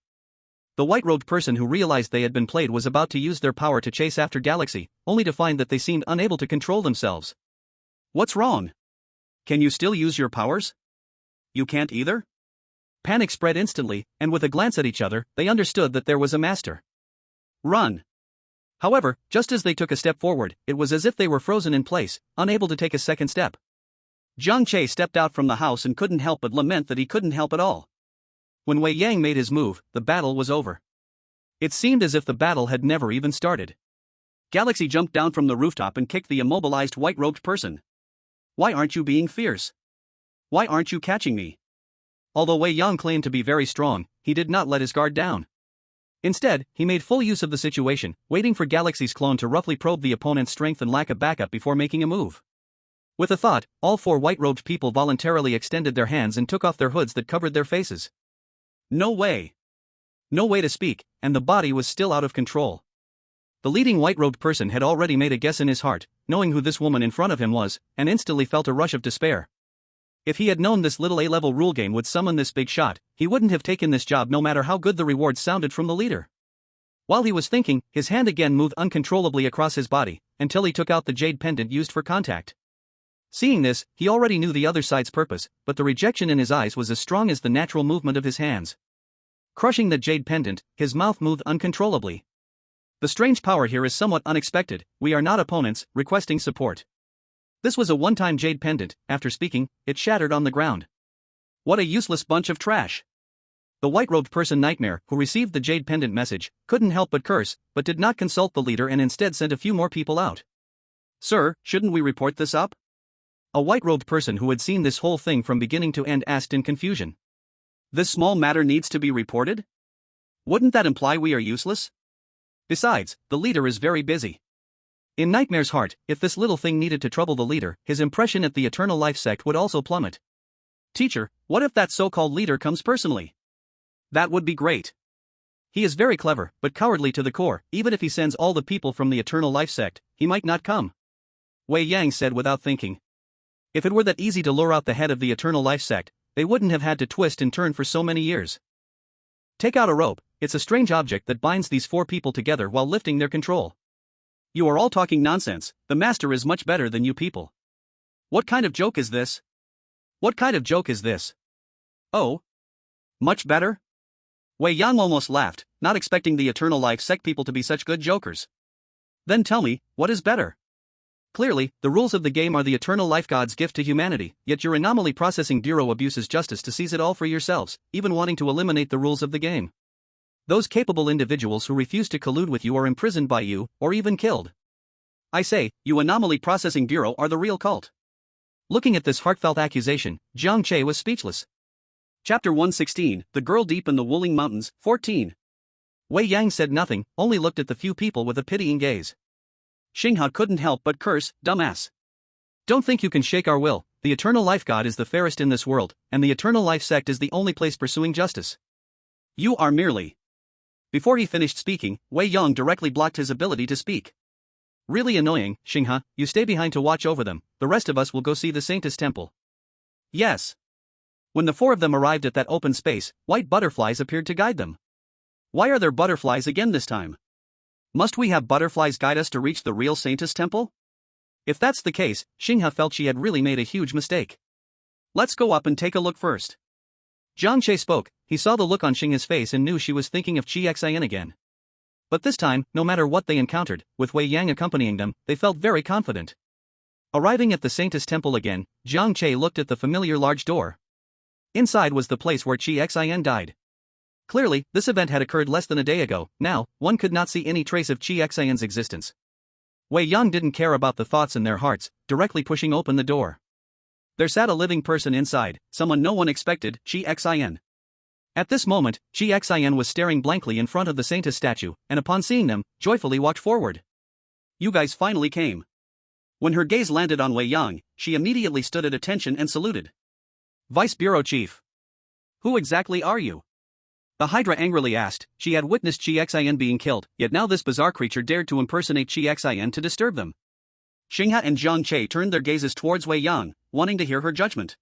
The white-robed person who realized they had been played was about to use their power to chase after Galaxy, only to find that they seemed unable to control themselves. What's wrong? Can you still use your powers? You can't either? Panic spread instantly, and with a glance at each other, they understood that there was a master. Run! However, just as they took a step forward, it was as if they were frozen in place, unable to take a second step. Jiang Che stepped out from the house and couldn't help but lament that he couldn't help at all. When Wei Yang made his move, the battle was over. It seemed as if the battle had never even started. Galaxy jumped down from the rooftop and kicked the immobilized white-robed person. Why aren't you being fierce? Why aren't you catching me? Although Wei Yang claimed to be very strong, he did not let his guard down. Instead, he made full use of the situation, waiting for Galaxy's clone to roughly probe the opponent's strength and lack of backup before making a move. With a thought, all four white-robed people voluntarily extended their hands and took off their hoods that covered their faces. No way. No way to speak, and the body was still out of control. The leading white-robed person had already made a guess in his heart, knowing who this woman in front of him was, and instantly felt a rush of despair. If he had known this little A-level rule game would summon this big shot, he wouldn't have taken this job no matter how good the reward sounded from the leader. While he was thinking, his hand again moved uncontrollably across his body, until he took out the jade pendant used for contact. Seeing this, he already knew the other side's purpose, but the rejection in his eyes was as strong as the natural movement of his hands. Crushing the jade pendant, his mouth moved uncontrollably. The strange power here is somewhat unexpected. We are not opponents, requesting support. This was a one-time jade pendant. After speaking, it shattered on the ground. What a useless bunch of trash. The white-robed person Nightmare, who received the jade pendant message, couldn't help but curse, but did not consult the leader and instead sent a few more people out. Sir, shouldn't we report this up? A white-robed person who had seen this whole thing from beginning to end asked in confusion. This small matter needs to be reported? Wouldn't that imply we are useless? Besides, the leader is very busy. In Nightmare's heart, if this little thing needed to trouble the leader, his impression at the Eternal Life sect would also plummet. Teacher, what if that so-called leader comes personally? That would be great. He is very clever, but cowardly to the core. Even if he sends all the people from the Eternal Life sect, he might not come. Wei Yang said without thinking. If it were that easy to lure out the head of the Eternal Life sect, they wouldn't have had to twist and turn for so many years. Take out a rope. It's a strange object that binds these four people together while lifting their control. You are all talking nonsense. The master is much better than you people. What kind of joke is this? What kind of joke is this? Oh? Much better? Wei Yang almost laughed, not expecting the Eternal Life sect people to be such good jokers. Then tell me, what is better? Clearly, the rules of the game are the Eternal Life God's gift to humanity, yet your anomaly processing bureau abuses justice to seize it all for yourselves, even wanting to eliminate the rules of the game. Those capable individuals who refuse to collude with you are imprisoned by you, or even killed. I say, you Anomaly Processing Bureau are the real cult. Looking at this heartfelt accusation, Jiang Che was speechless. Chapter 116, The Girl Deep in the Wuling Mountains, 14. Wei Yang said nothing, only looked at the few people with a pitying gaze. Xingha couldn't help but curse, dumbass. Don't think you can shake our will. The Eternal Life God is the fairest in this world, and the Eternal Life sect is the only place pursuing justice. You are merely. Before he finished speaking, Wei Yang directly blocked his ability to speak. Really annoying, Xingha, you stay behind to watch over them, the rest of us will go see the Saintess Temple. Yes. When the four of them arrived at that open space, white butterflies appeared to guide them. Why are there butterflies again this time? Must we have butterflies guide us to reach the real Saintess Temple? If that's the case, Xinghe felt she had really made a huge mistake. Let's go up and take a look first. Jiang Che spoke. He saw the look on Xinghe's face and knew she was thinking of Qingshan again. But this time, no matter what they encountered, with Wei Yang accompanying them, they felt very confident. Arriving at the Saintess Temple again, Jiang Che looked at the familiar large door. Inside was the place where Qingshan died. Clearly, this event had occurred less than a day ago. Now, one could not see any trace of Qingshan's existence. Wei Yang didn't care about the thoughts in their hearts, directly pushing open the door. There sat a living person inside, someone no one expected, Qingshan. At this moment, Qingshan was staring blankly in front of the Saintess statue, and upon seeing them, joyfully walked forward. You guys finally came. When her gaze landed on Wei Yang, she immediately stood at attention and saluted. Vice Bureau Chief. Who exactly are you? The Hydra angrily asked. She had witnessed Qingshan being killed, yet now this bizarre creature dared to impersonate Qingshan to disturb them. Xinghe and Jiang Che turned their gazes towards Wei Yang, wanting to hear her judgment.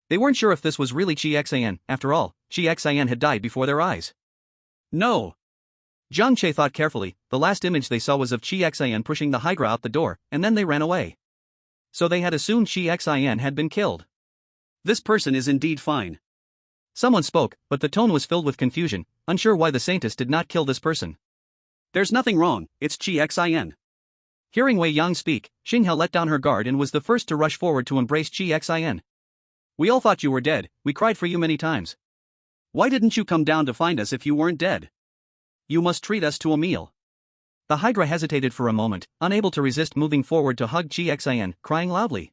They weren't sure if this was really Qingshan. After all, Qingshan had died before their eyes. No. Jiang Che thought carefully. The last image they saw was of Qingshan pushing the Hydra out the door, and then they ran away. So they had assumed Qingshan had been killed. This person is indeed fine. Someone spoke, but the tone was filled with confusion, unsure why the Saintess did not kill this person. There's nothing wrong, it's Qingshan. Hearing Wei Yang speak, Xinghe let down her guard and was the first to rush forward to embrace Qingshan. We all thought you were dead, we cried for you many times. Why didn't you come down to find us if you weren't dead? You must treat us to a meal. The Hydra hesitated for a moment, unable to resist moving forward to hug Qingshan, crying loudly.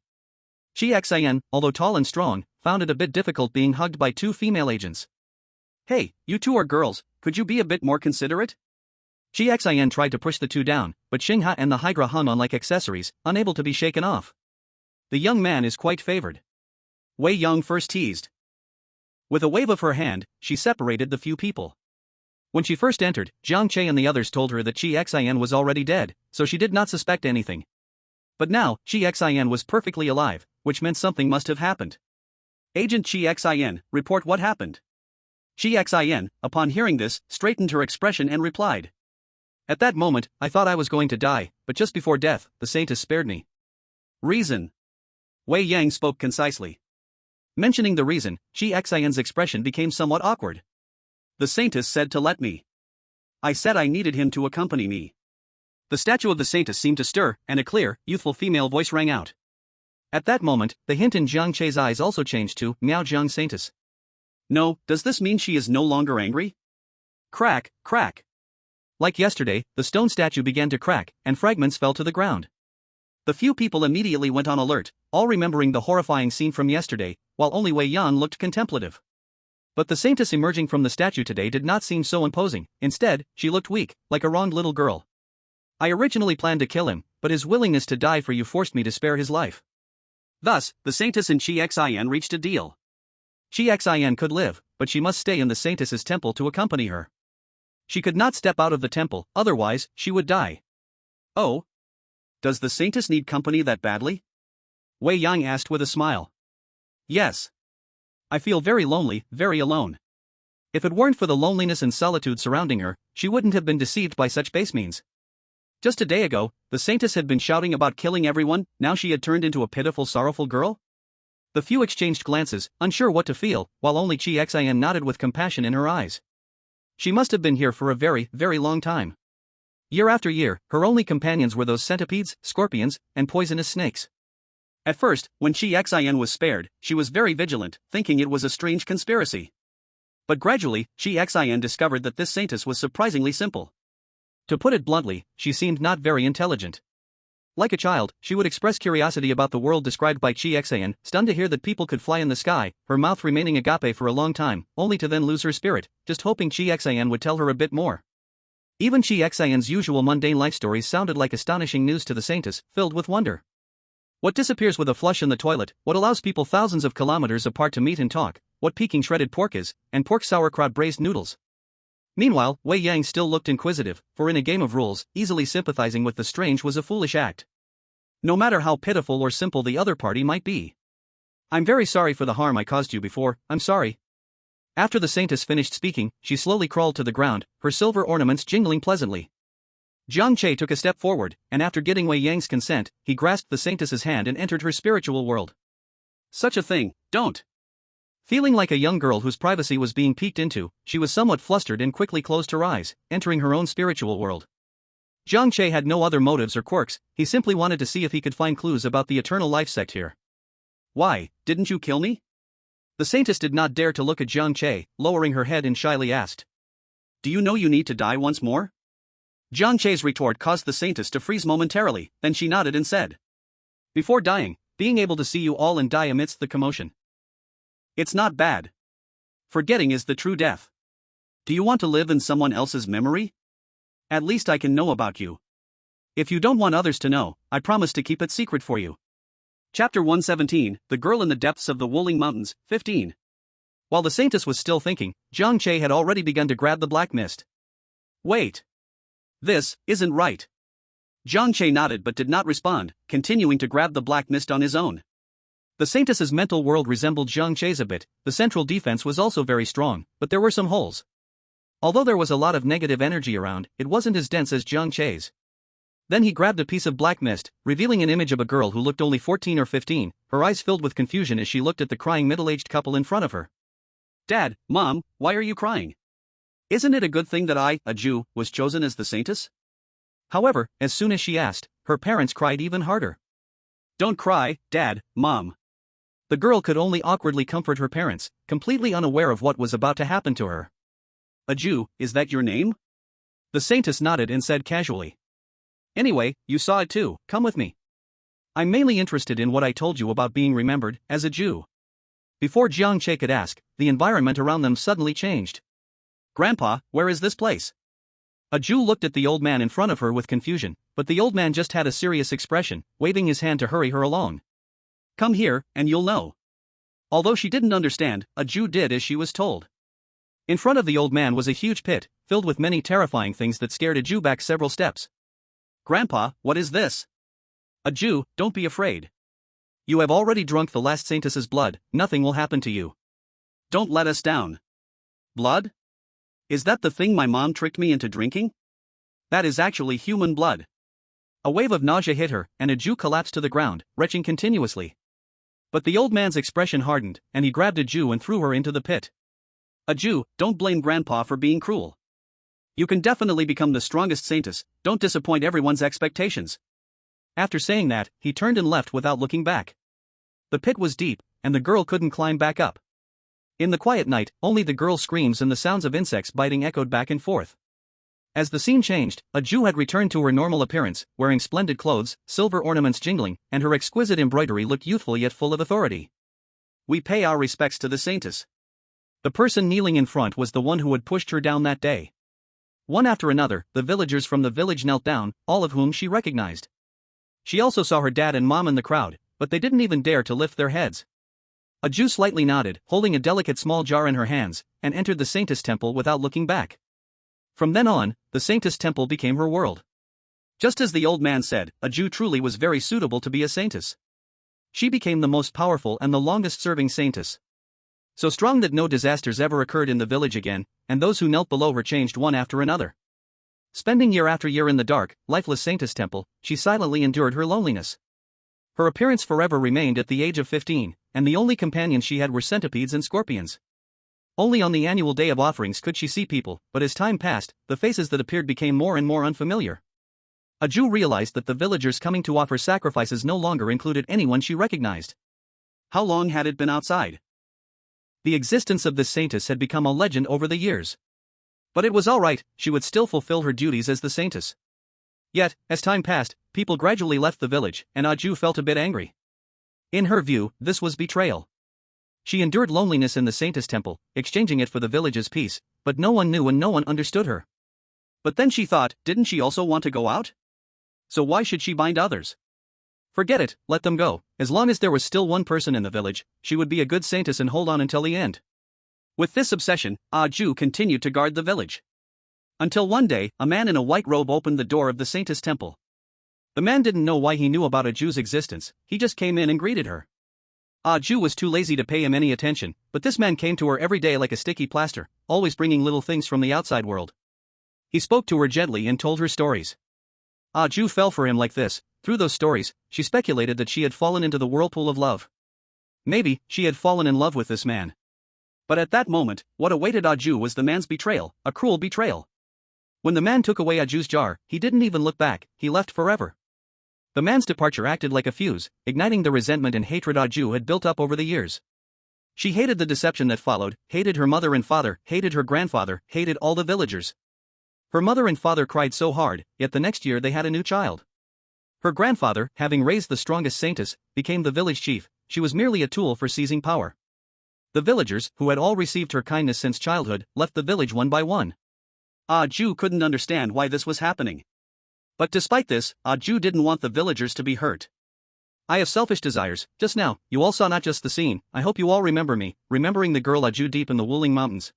Qingshan, although tall and strong, found it a bit difficult being hugged by two female agents. Hey, you two are girls, could you be a bit more considerate? Qingshan tried to push the two down, but Xinghe and the Hydra hung on like accessories, unable to be shaken off. The young man is quite favored. Wei Yang first teased. With a wave of her hand, she separated the few people. When she first entered, Jiang Che and the others told her that Qingshan was already dead, so she did not suspect anything. But now, Qingshan was perfectly alive, which meant something must have happened. Agent Qingshan, report what happened. Qingshan, upon hearing this, straightened her expression and replied. At that moment, I thought I was going to die, but just before death, the Saintess spared me. Reason. Wei Yang spoke concisely. Mentioning the reason, Qingshan's expression became somewhat awkward. The Saintess said to let me. I said I needed him to accompany me. The statue of the Saintess seemed to stir, and a clear, youthful female voice rang out. At that moment, the hint in Jiang Che's eyes also changed to Miao Jiang Saintess. No, does this mean she is no longer angry? Crack, crack. Like yesterday, the stone statue began to crack, and fragments fell to the ground. The few people immediately went on alert, all remembering the horrifying scene from yesterday, while only Wei Yang looked contemplative. But the Saintess emerging from the statue today did not seem so imposing. Instead, she looked weak, like a wronged little girl. I originally planned to kill him, but his willingness to die for you forced me to spare his life. Thus, the Saintess and Qingshan reached a deal. Qingshan could live, but she must stay in the Saintess's temple to accompany her. She could not step out of the temple, otherwise, she would die. Oh? Does the Saintess need company that badly? Wei Yang asked with a smile. Yes. I feel very lonely, very alone. If it weren't for the loneliness and solitude surrounding her, she wouldn't have been deceived by such base means. Just a day ago, the Saintess had been shouting about killing everyone, now she had turned into a pitiful, sorrowful girl? The few exchanged glances, unsure what to feel, while only Qingshan nodded with compassion in her eyes. She must have been here for a very, very long time. Year after year, her only companions were those centipedes, scorpions, and poisonous snakes. At first, when Qingshan was spared, she was very vigilant, thinking it was a strange conspiracy. But gradually, Qingshan discovered that this Saintess was surprisingly simple. To put it bluntly, she seemed not very intelligent. Like a child, she would express curiosity about the world described by Qingshan, stunned to hear that people could fly in the sky, her mouth remaining agape for a long time, only to then lose her spirit, just hoping Qingshan would tell her a bit more. Even Qingshan's usual mundane life stories sounded like astonishing news to the Saintess, filled with wonder. What disappears with a flush in the toilet, what allows people thousands of kilometers apart to meet and talk, what Peking shredded pork is, and pork sauerkraut braised noodles. Meanwhile, Wei Yang still looked inquisitive, for in a game of rules, easily sympathizing with the strange was a foolish act. No matter how pitiful or simple the other party might be. I'm very sorry for the harm I caused you before, I'm sorry. After the saintess finished speaking, she slowly crawled to the ground, her silver ornaments jingling pleasantly. Jiang Che took a step forward, and after getting Wei Yang's consent, he grasped the saintess's hand and entered her spiritual world. Such a thing, don't. Feeling like a young girl whose privacy was being peeked into, she was somewhat flustered and quickly closed her eyes, entering her own spiritual world. Jiang Che had no other motives or quirks, he simply wanted to see if he could find clues about the eternal life sect here. Why, didn't you kill me? The saintess did not dare to look at Jiang Che, lowering her head and shyly asked. Do you know you need to die once more? Jiang Che's retort caused the saintess to freeze momentarily, then she nodded and said. Before dying, being able to see you all and die amidst the commotion. It's not bad. Forgetting is the true death. Do you want to live in someone else's memory? At least I can know about you. If you don't want others to know, I promise to keep it secret for you. Chapter 117, The Girl in the Depths of the Wuling Mountains, 15. While the saintess was still thinking, Jiang Che had already begun to grab the black mist. Wait. This isn't right. Jiang Che nodded but did not respond, continuing to grab the black mist on his own. The saintess's mental world resembled Jiang Che's a bit, the central defense was also very strong, but there were some holes. Although there was a lot of negative energy around, it wasn't as dense as Jiang Che's. Then he grabbed a piece of black mist, revealing an image of a girl who looked only 14 or 15, her eyes filled with confusion as she looked at the crying middle-aged couple in front of her. Dad, Mom, why are you crying? Isn't it a good thing that I, a Jew, was chosen as the saintess? However, as soon as she asked, her parents cried even harder. Don't cry, Dad, Mom. The girl could only awkwardly comfort her parents, completely unaware of what was about to happen to her. A Jew, is that your name? The saintess nodded and said casually. Anyway, you saw it too, come with me. I'm mainly interested in what I told you about being remembered as a Jew. Before Jiang Che could ask, the environment around them suddenly changed. Grandpa, where is this place? A Jew looked at the old man in front of her with confusion, but the old man just had a serious expression, waving his hand to hurry her along. Come here, and you'll know. Although she didn't understand, a Jew did as she was told. In front of the old man was a huge pit, filled with many terrifying things that scared a Jew back several steps. Grandpa, what is this? A Jew, don't be afraid. You have already drunk the last saintess's blood, nothing will happen to you. Don't let us down. Blood? Is that the thing my mom tricked me into drinking? That is actually human blood. A wave of nausea hit her, and a Jew collapsed to the ground, retching continuously. But the old man's expression hardened, and he grabbed a Jew and threw her into the pit. A Jew, don't blame Grandpa for being cruel. You can definitely become the strongest saintess, don't disappoint everyone's expectations. After saying that, he turned and left without looking back. The pit was deep, and the girl couldn't climb back up. In the quiet night, only the girl's screams and the sounds of insects biting echoed back and forth. As the scene changed, a Jew had returned to her normal appearance, wearing splendid clothes, silver ornaments jingling, and her exquisite embroidery looked youthful yet full of authority. We pay our respects to the saintess. The person kneeling in front was the one who had pushed her down that day. One after another, the villagers from the village knelt down, all of whom she recognized. She also saw her dad and mom in the crowd, but they didn't even dare to lift their heads. A Jew slightly nodded, holding a delicate small jar in her hands, and entered the saintess temple without looking back. From then on, the saintess temple became her world. Just as the old man said, a Jew truly was very suitable to be a saintess. She became the most powerful and the longest-serving saintess. So strong that no disasters ever occurred in the village again, and those who knelt below her changed one after another. Spending year after year in the dark, lifeless saintess temple, she silently endured her loneliness. Her appearance forever remained at the age of 15, and the only companions she had were centipedes and scorpions. Only on the annual day of offerings could she see people, but as time passed, the faces that appeared became more and more unfamiliar. A Jew realized that the villagers coming to offer sacrifices no longer included anyone she recognized. How long had it been outside? The existence of this saintess had become a legend over the years. But it was all right, she would still fulfill her duties as the saintess. Yet, as time passed, people gradually left the village, and A Jew felt a bit angry. In her view, this was betrayal. She endured loneliness in the saintess temple, exchanging it for the village's peace, but no one knew and no one understood her. But then she thought, didn't she also want to go out? So why should she bind others? Forget it, let them go. As long as there was still one person in the village, she would be a good saintess and hold on until the end. With this obsession, A Jew continued to guard the village. Until one day, a man in a white robe opened the door of the saintess temple. The man didn't know why he knew about A Jew's existence, he just came in and greeted her. Ju was too lazy to pay him any attention, but this man came to her every day like a sticky plaster, always bringing little things from the outside world. He spoke to her gently and told her stories. Ju fell for him like this. Through those stories, she speculated that she had fallen into the whirlpool of love. Maybe she had fallen in love with this man. But at that moment, what awaited Ju was the man's betrayal, a cruel betrayal. When the man took away Ju's jar, he didn't even look back, he left forever. The man's departure acted like a fuse, igniting the resentment and hatred Ju had built up over the years. She hated the deception that followed, hated her mother and father, hated her grandfather, hated all the villagers. Her mother and father cried so hard, yet the next year they had a new child. Her grandfather, having raised the strongest saintess, became the village chief. She was merely a tool for seizing power. The villagers, who had all received her kindness since childhood, left the village one by one. Ju couldn't understand why this was happening. But despite this, Ju didn't want the villagers to be hurt. I have selfish desires. Just now, you all saw not just the scene, I hope you all remember me, remembering the girl Ju deep in the Wuling Mountains.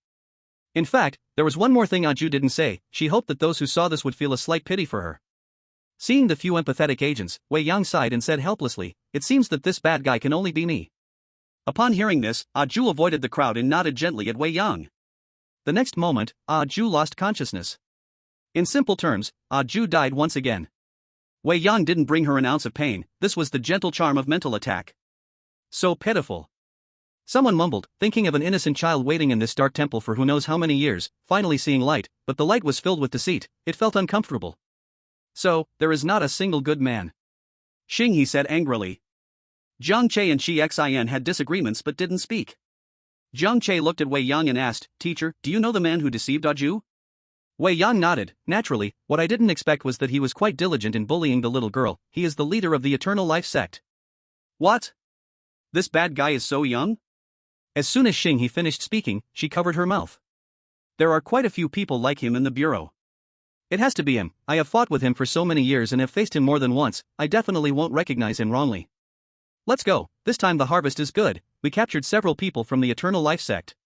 In fact, there was one more thing Ju didn't say. She hoped that those who saw this would feel a slight pity for her. Seeing the few empathetic agents, Wei Yang sighed and said helplessly, "It seems that this bad guy can only be me." Upon hearing this, Ju avoided the crowd and nodded gently at Wei Yang. The next moment, Ju lost consciousness. In simple terms, Ju died once again. Wei Yang didn't bring her an ounce of pain. This was the gentle charm of mental attack. So pitiful. Someone mumbled, thinking of an innocent child waiting in this dark temple for who knows how many years, finally seeing light, but the light was filled with deceit. It felt uncomfortable. So, there is not a single good man. Xing, he said angrily. Jiang Che and Qingshan had disagreements but didn't speak. Jiang Che looked at Wei Yang and asked, "Teacher, do you know the man who deceived Ju?" Wei Yang nodded. Naturally, what I didn't expect was that he was quite diligent in bullying the little girl. He is the leader of the Eternal Life sect. What? This bad guy is so young? As soon as Xing he finished speaking, she covered her mouth. There are quite a few people like him in the bureau. It has to be him. I have fought with him for so many years and have faced him more than once. I definitely won't recognize him wrongly. Let's go, this time the harvest is good. We captured several people from the Eternal Life sect.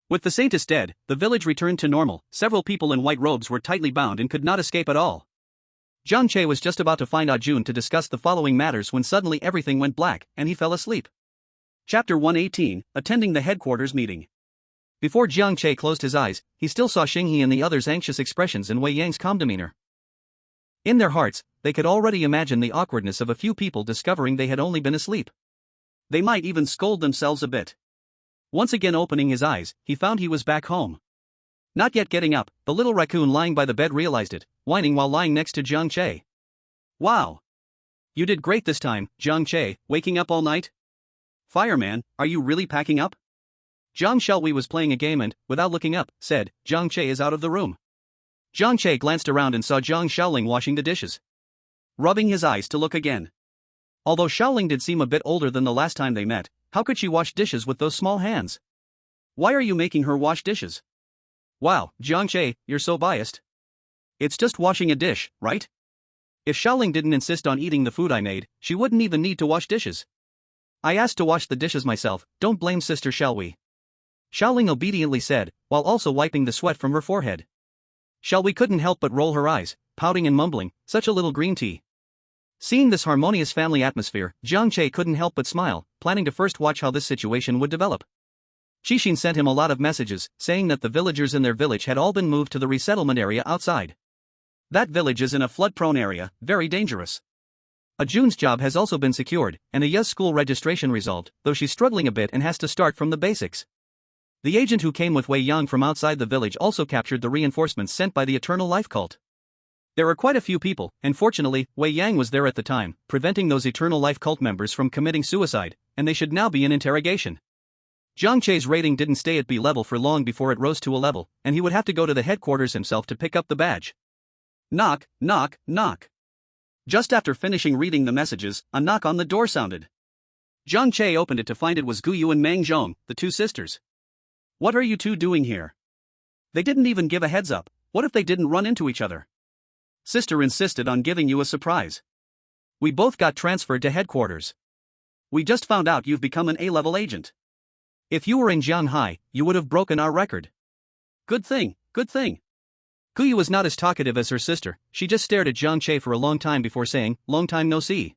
With the saintess dead, the village returned to normal. Several people in white robes were tightly bound and could not escape at all. Jiang Che was just about to find Jun to discuss the following matters when suddenly everything went black, and he fell asleep. Chapter 118, Attending the Headquarters Meeting. Before Jiang Che closed his eyes, he still saw Xinghe and the others' anxious expressions and Wei Yang's calm demeanor. In their hearts, they could already imagine the awkwardness of a few people discovering they had only been asleep. They might even scold themselves a bit. Once again opening his eyes, he found he was back home. Not yet getting up, the little raccoon lying by the bed realized it, whining while lying next to Jiang Che. "Wow! You did great this time, Jiang Che, waking up all night? Fireman, are you really packing up?" Jiang Shelwei was playing a game and, without looking up, said, "Jiang Che is out of the room." Jiang Che glanced around and saw Jiang Shaoling washing the dishes. Rubbing his eyes to look again. Although Shaoling did seem a bit older than the last time they met, how could she wash dishes with those small hands? "Why are you making her wash dishes?" "Wow, Jiang Che, you're so biased. It's just washing a dish, right? If Shaoling didn't insist on eating the food I made, she wouldn't even need to wash dishes. I asked to wash the dishes myself, don't blame Sister Shelwei." Shaoling obediently said, while also wiping the sweat from her forehead. Shelwei couldn't help but roll her eyes, pouting and mumbling, "Such a little green tea." Seeing this harmonious family atmosphere, Jiang Che couldn't help but smile, planning to first watch how this situation would develop. Qixin sent him a lot of messages, saying that the villagers in their village had all been moved to the resettlement area outside. That village is in a flood-prone area, very dangerous. Jun's job has also been secured, and Aya's school registration resolved, though she's struggling a bit and has to start from the basics. The agent who came with Wei Yang from outside the village also captured the reinforcements sent by the Eternal Life cult. There are quite a few people, and fortunately, Wei Yang was there at the time, preventing those Eternal Life cult members from committing suicide, and they should now be in interrogation. Jiang Che's rating didn't stay at B level for long before it rose to A level, and he would have to go to the headquarters himself to pick up the badge. Knock, knock, knock. Just after finishing reading the messages, a knock on the door sounded. Jiang Che opened it to find it was Guyu and Meng Zhong, the two sisters. "What are you two doing here?" They didn't even give a heads up. What if they didn't run into each other? "Sister insisted on giving you a surprise. We both got transferred to headquarters. We just found out you've become an A-level agent. If you were in Jianghai, you would have broken our record." Good thing, good thing." Guyu was not as talkative as her sister. She just stared at Jiang Che for a long time before saying, "Long time no see."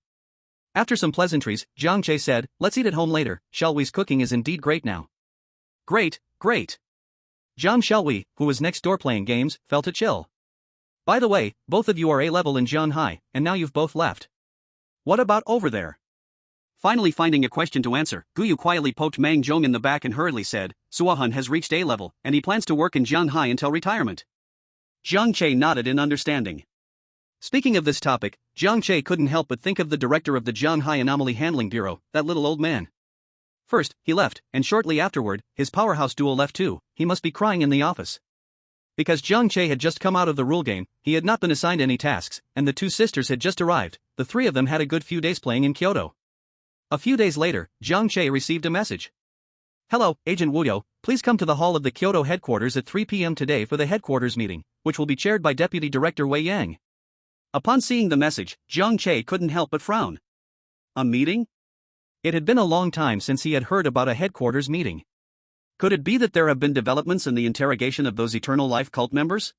After some pleasantries, Jiang Che said, "Let's eat at home later, shall we's cooking is indeed great now." Great, great. Jiang Shelwei, who was next door playing games, felt a chill. By the way, both of you are A-level in Jianhai, and now you've both left. What about over there? Finally finding a question to answer, Guyu quietly poked Mang Zhong in the back and hurriedly said, Suahun has reached A-level, and he plans to work in Jianhai until retirement. Jiang Che nodded in understanding. Speaking of this topic, Jiang Che couldn't help but think of the director of the Jianhai Anomaly Handling Bureau, that little old man. First, he left, and shortly afterward, his powerhouse duo left too. He must be crying in the office. Because Jiang Che had just come out of the rule game, he had not been assigned any tasks, and the two sisters had just arrived. The three of them had a good few days playing in Kyoto. A few days later, Jiang Che received a message. "Hello, Agent Wuyo, please come to the hall of the Kyoto headquarters at 3 p.m. today for the headquarters meeting, which will be chaired by Deputy Director Wei Yang." Upon seeing the message, Jiang Che couldn't help but frown. A meeting? It had been a long time since he had heard about a headquarters meeting. Could it be that there have been developments in the interrogation of those Eternal Life cult members?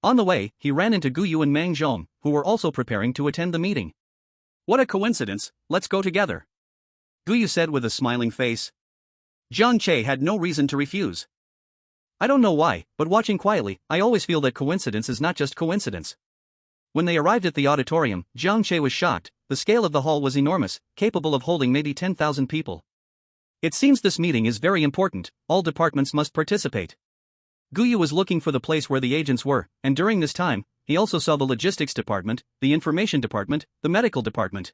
On the way, he ran into Guyu and Mang Zhong, who were also preparing to attend the meeting. What a coincidence, let's go together, Guyu said with a smiling face. Jiang Che had no reason to refuse. I don't know why, but watching quietly, I always feel that coincidence is not just coincidence. When they arrived at the auditorium, Jiang Che was shocked. The scale of the hall was enormous, capable of holding maybe 10,000 people. It seems this meeting is very important, all departments must participate. Guyu was looking for the place where the agents were, and during this time, he also saw the logistics department, the information department, the medical department.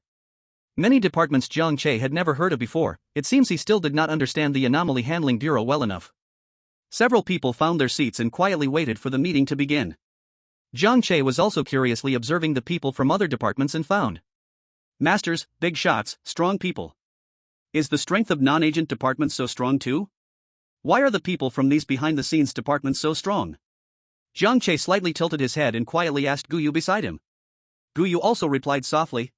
Many departments Jiang Che had never heard of before. It seems he still did not understand the Anomaly Handling Bureau well enough. Several people found their seats and quietly waited for the meeting to begin. Jiang Che was also curiously observing the people from other departments and found masters, big shots, strong people. Is the strength of non-agent departments so strong too? Why are the people from these behind-the-scenes departments so strong? Jiang Che slightly tilted his head and quietly asked Guyu beside him. Guyu also replied softly.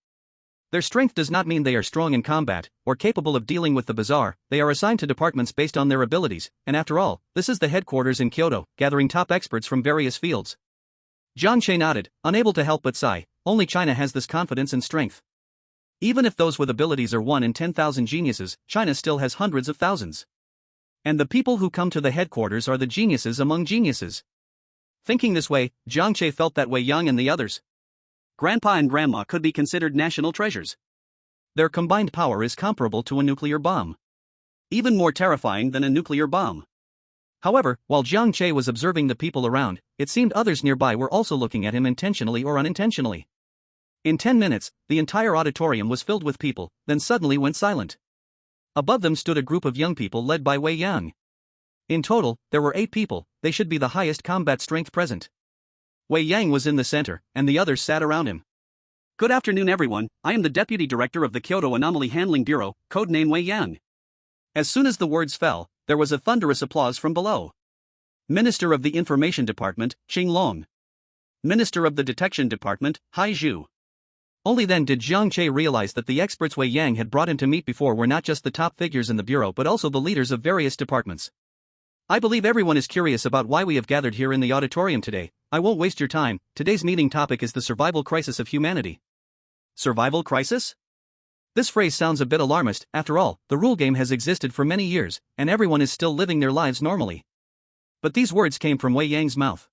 Their strength does not mean they are strong in combat, or capable of dealing with the bizarre. They are assigned to departments based on their abilities, and after all, this is the headquarters in Kyoto, gathering top experts from various fields. Jiang Che nodded, unable to help but sigh. Only China has this confidence and strength. Even if those with abilities are 1 in 10,000 geniuses, China still has hundreds of thousands. And the people who come to the headquarters are the geniuses among geniuses. Thinking this way, Jiang Che felt that Wei Yang and the others, Grandpa and Grandma, could be considered national treasures. Their combined power is comparable to a nuclear bomb. Even more terrifying than a nuclear bomb. However, while Jiang Che was observing the people around, it seemed others nearby were also looking at him intentionally or unintentionally. In 10 minutes, the entire auditorium was filled with people, then suddenly went silent. Above them stood a group of young people led by Wei Yang. In total, there were 8 people. They should be the highest combat strength present. Wei Yang was in the center, and the others sat around him. Good afternoon everyone, I am the Deputy Director of the Kyoto Anomaly Handling Bureau, codename Wei Yang. As soon as the words fell, there was a thunderous applause from below. Minister of the Information Department, Qing Long. Minister of the Detection Department, Hai Zhu. Only then did Jiang Che realize that the experts Wei Yang had brought him to meet before were not just the top figures in the bureau but also the leaders of various departments. I believe everyone is curious about why we have gathered here in the auditorium today. I won't waste your time. Today's meeting topic is the survival crisis of humanity. Survival crisis? This phrase sounds a bit alarmist. After all, the rule game has existed for many years, and everyone is still living their lives normally. But these words came from Wei Yang's mouth.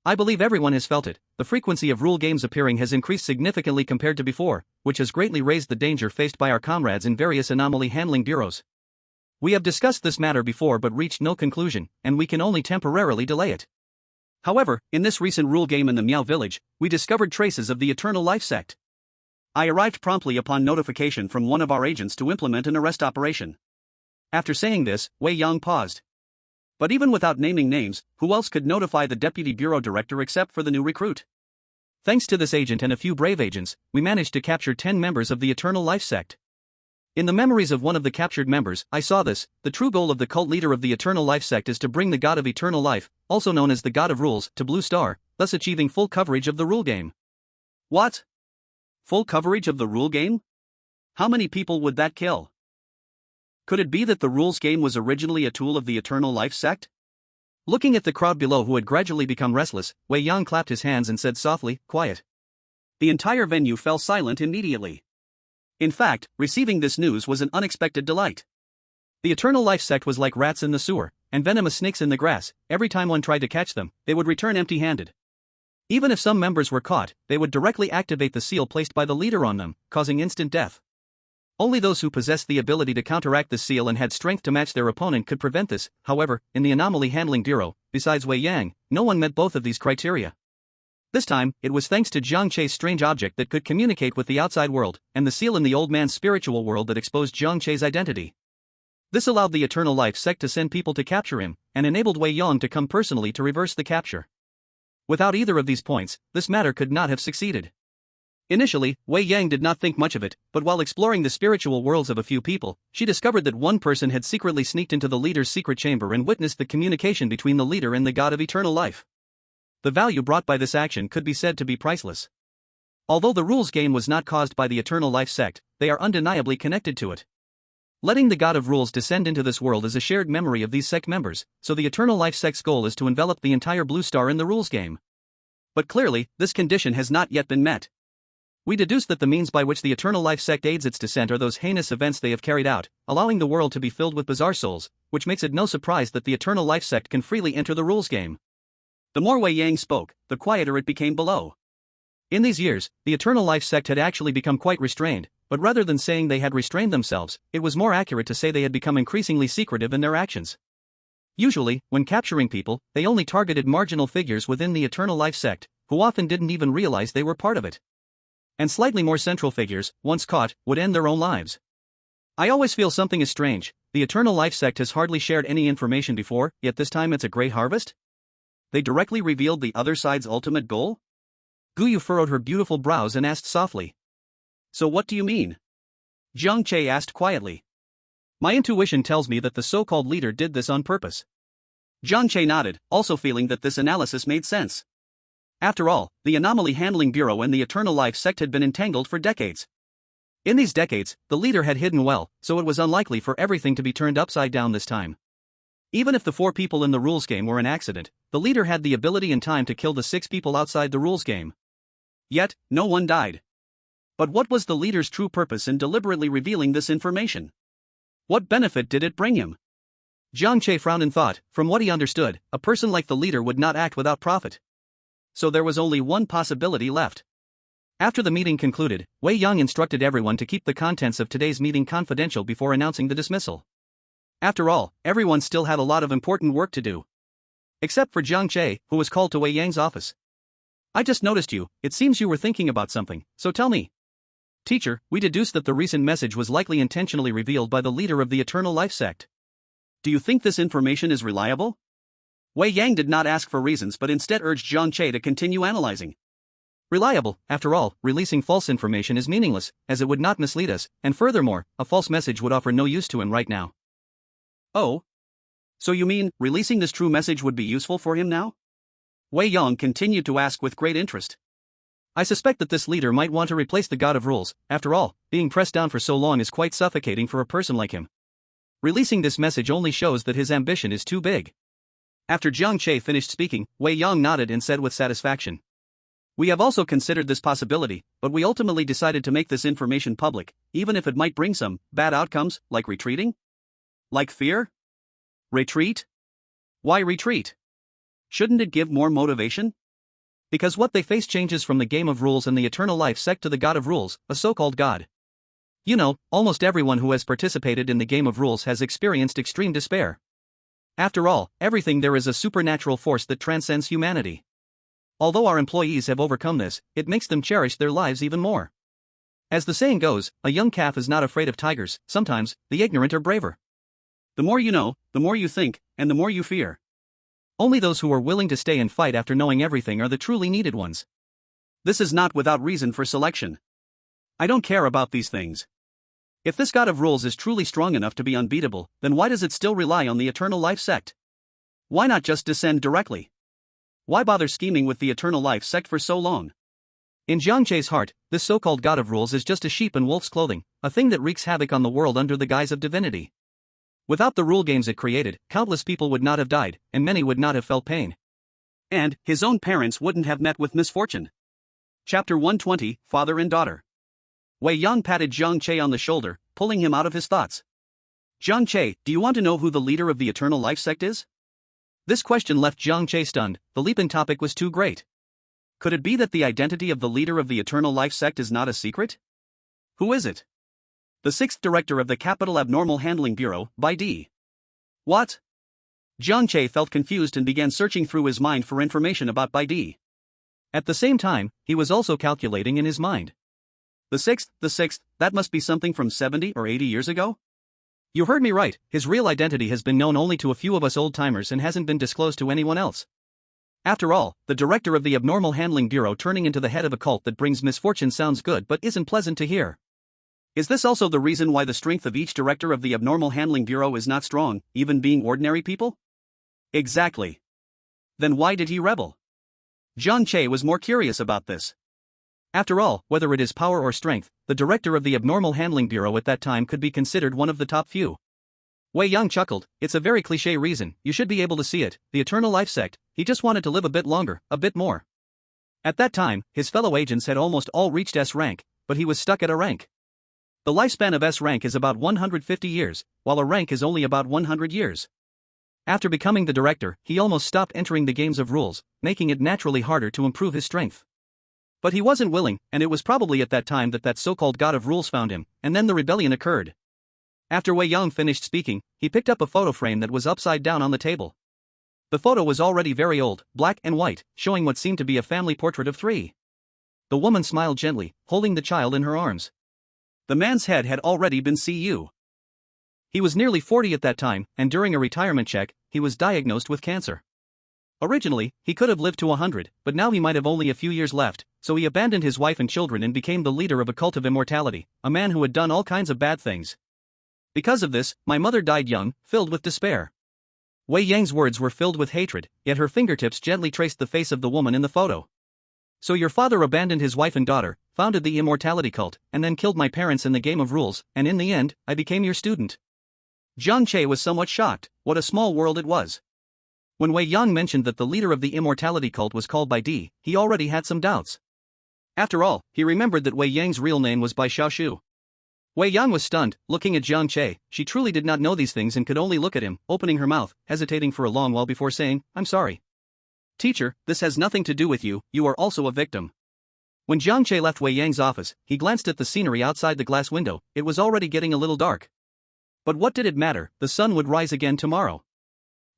I believe everyone has felt it. The frequency of rule games appearing has increased significantly compared to before, which has greatly raised the danger faced by our comrades in various anomaly handling bureaus. We have discussed this matter before but reached no conclusion, and we can only temporarily delay it. However, in this recent rule game in the Miao village, we discovered traces of the Eternal Life sect. I arrived promptly upon notification from one of our agents to implement an arrest operation. After saying this, Wei Yang paused. But even without naming names, who else could notify the Deputy Bureau Director except for the new recruit? Thanks to this agent and a few brave agents, we managed to capture 10 members of the Eternal Life sect. In the memories of one of the captured members, I saw this. The true goal of the cult leader of the Eternal Life sect is to bring the God of Eternal Life, also known as the God of Rules, to Blue Star, thus achieving full coverage of the rule game. What? Full coverage of the rule game? How many people would that kill? Could it be that the rules game was originally a tool of the Eternal Life sect? Looking at the crowd below who had gradually become restless, Wei Yang clapped his hands and said softly, "Quiet." The entire venue fell silent immediately. In fact, receiving this news was an unexpected delight. The Eternal Life sect was like rats in the sewer, and venomous snakes in the grass. Every time one tried to catch them, they would return empty-handed. Even if some members were caught, they would directly activate the seal placed by the leader on them, causing instant death. Only those who possessed the ability to counteract the seal and had strength to match their opponent could prevent this. However, in the Anomaly Handling Bureau, besides Wei Yang, no one met both of these criteria. This time, it was thanks to Jiang Che's strange object that could communicate with the outside world, and the seal in the old man's spiritual world that exposed Jiang Che's identity. This allowed the Eternal Life sect to send people to capture him, and enabled Wei Yang to come personally to reverse the capture. Without either of these points, this matter could not have succeeded. Initially, Wei Yang did not think much of it, but while exploring the spiritual worlds of a few people, she discovered that one person had secretly sneaked into the leader's secret chamber and witnessed the communication between the leader and the god of eternal life. The value brought by this action could be said to be priceless. Although the rules game was not caused by the Eternal Life sect, they are undeniably connected to it. Letting the god of rules descend into this world is a shared memory of these sect members, so the Eternal Life sect's goal is to envelop the entire Blue Star in the rules game. But clearly, this condition has not yet been met. We deduce that the means by which the Eternal Life sect aids its descent are those heinous events they have carried out, allowing the world to be filled with bizarre souls, which makes it no surprise that the Eternal Life sect can freely enter the rules game. The more Wei Yang spoke, the quieter it became below. In these years, the Eternal Life sect had actually become quite restrained, but rather than saying they had restrained themselves, it was more accurate to say they had become increasingly secretive in their actions. Usually, when capturing people, they only targeted marginal figures within the Eternal Life sect, who often didn't even realize they were part of it. And slightly more central figures, once caught, would end their own lives. I always feel something is strange. The Eternal Life sect has hardly shared any information before, yet this time it's a great harvest? They directly revealed the other side's ultimate goal? Guyu furrowed her beautiful brows and asked softly. So what do you mean? Jiang Che asked quietly. My intuition tells me that the so-called leader did this on purpose. Jiang Che nodded, also feeling that this analysis made sense. After all, the Anomaly Handling Bureau and the Eternal Life sect had been entangled for decades. In these decades, the leader had hidden well, so it was unlikely for everything to be turned upside down this time. Even if the 4 people in the rules game were an accident, the leader had the ability and time to kill the 6 people outside the rules game. Yet, no one died. But what was the leader's true purpose in deliberately revealing this information? What benefit did it bring him? Jiang Che frowned in thought. From what he understood, a person like the leader would not act without profit. So there was only one possibility left. After the meeting concluded, Wei Yang instructed everyone to keep the contents of today's meeting confidential before announcing the dismissal. After all, everyone still had a lot of important work to do. Except for Jiang Che, who was called to Wei Yang's office. I just noticed you, it seems you were thinking about something, so tell me. Teacher, we deduced that the recent message was likely intentionally revealed by the leader of the Eternal Life sect. Do you think this information is reliable? Wei Yang did not ask for reasons but instead urged Jiang Che to continue analyzing. Reliable, after all, releasing false information is meaningless, as it would not mislead us, and furthermore, a false message would offer no use to him right now. Oh? So you mean, releasing this true message would be useful for him now? Wei Yang continued to ask with great interest. I suspect that this leader might want to replace the god of rules. After all, being pressed down for so long is quite suffocating for a person like him. Releasing this message only shows that his ambition is too big. After Jiang Che finished speaking, Wei Yang nodded and said with satisfaction. We have also considered this possibility, but we ultimately decided to make this information public, even if it might bring some bad outcomes, like retreating? Like fear? Retreat? Why retreat? Shouldn't it give more motivation? Because what they face changes from the game of rules and the Eternal Life sect to the god of rules, a so-called god. You know, almost everyone who has participated in the game of rules has experienced extreme despair. After all, everything there is a supernatural force that transcends humanity. Although our employees have overcome this, it makes them cherish their lives even more. As the saying goes, a young calf is not afraid of tigers. Sometimes, the ignorant are braver. The more you know, the more you think, and the more you fear. Only those who are willing to stay and fight after knowing everything are the truly needed ones. This is not without reason for selection. I don't care about these things. If this god of rules is truly strong enough to be unbeatable, then why does it still rely on the Eternal Life sect? Why not just descend directly? Why bother scheming with the Eternal Life sect for so long? In Jiang Che's heart, this so-called god of rules is just a sheep in wolf's clothing, a thing that wreaks havoc on the world under the guise of divinity. Without the rule games it created, countless people would not have died, and many would not have felt pain. And his own parents wouldn't have met with misfortune. Chapter 120, Father and Daughter. Wei Yang patted Jiang Che on the shoulder, pulling him out of his thoughts. Jiang Che, do you want to know who the leader of the Eternal Life sect is? This question left Jiang Che stunned. The leaping topic was too great. Could it be that the identity of the leader of the Eternal Life sect is not a secret? Who is it? The sixth director of the Capital Abnormal Handling Bureau, by D. What? Jiang Che felt confused and began searching through his mind for information about Bai Di. At the same time, he was also calculating in his mind. The sixth, that must be something from 70 or 80 years ago? You heard me right, his real identity has been known only to a few of us old-timers and hasn't been disclosed to anyone else. After all, the director of the Abnormal Handling Bureau turning into the head of a cult that brings misfortune sounds good but isn't pleasant to hear. Is this also the reason why the strength of each director of the Abnormal Handling Bureau is not strong, even being ordinary people? Exactly. Then why did he rebel? Jiang Che was more curious about this. After all, whether it is power or strength, the director of the Abnormal Handling Bureau at that time could be considered one of the top few. Wei Yang chuckled. It's a very cliché reason, you should be able to see it, the Eternal Life sect, he just wanted to live a bit longer, a bit more. At that time, his fellow agents had almost all reached S rank, but he was stuck at A rank. The lifespan of S rank is about 150 years, while A rank is only about 100 years. After becoming the director, he almost stopped entering the games of rules, making it naturally harder to improve his strength. But he wasn't willing, and it was probably at that time that so-called god of rules found him, and then the rebellion occurred. After Wei Yang finished speaking, he picked up a photo frame that was upside down on the table. The photo was already very old, black and white, showing what seemed to be a family portrait of three. The woman smiled gently, holding the child in her arms. The man's head had already been CU. He was nearly 40 at that time, and during a retirement check, he was diagnosed with cancer. Originally, he could have lived to 100, but now he might have only a few years left, so he abandoned his wife and children and became the leader of a cult of immortality, a man who had done all kinds of bad things. Because of this, my mother died young, filled with despair. Wei Yang's words were filled with hatred, yet her fingertips gently traced the face of the woman in the photo. So your father abandoned his wife and daughter, founded the immortality cult, and then killed my parents in the game of rules, and in the end, I became your student. Jiang Che was somewhat shocked. What a small world it was. When Wei Yang mentioned that the leader of the immortality cult was called Bai Di, he already had some doubts. After all, he remembered that Wei Yang's real name was Bai Xiaoshu. Wei Yang was stunned, looking at Jiang Che. She truly did not know these things and could only look at him, opening her mouth, hesitating for a long while before saying, I'm sorry. Teacher, this has nothing to do with you, you are also a victim. When Jiang Che left Wei Yang's office, he glanced at the scenery outside the glass window. It was already getting a little dark. But what did it matter, the sun would rise again tomorrow.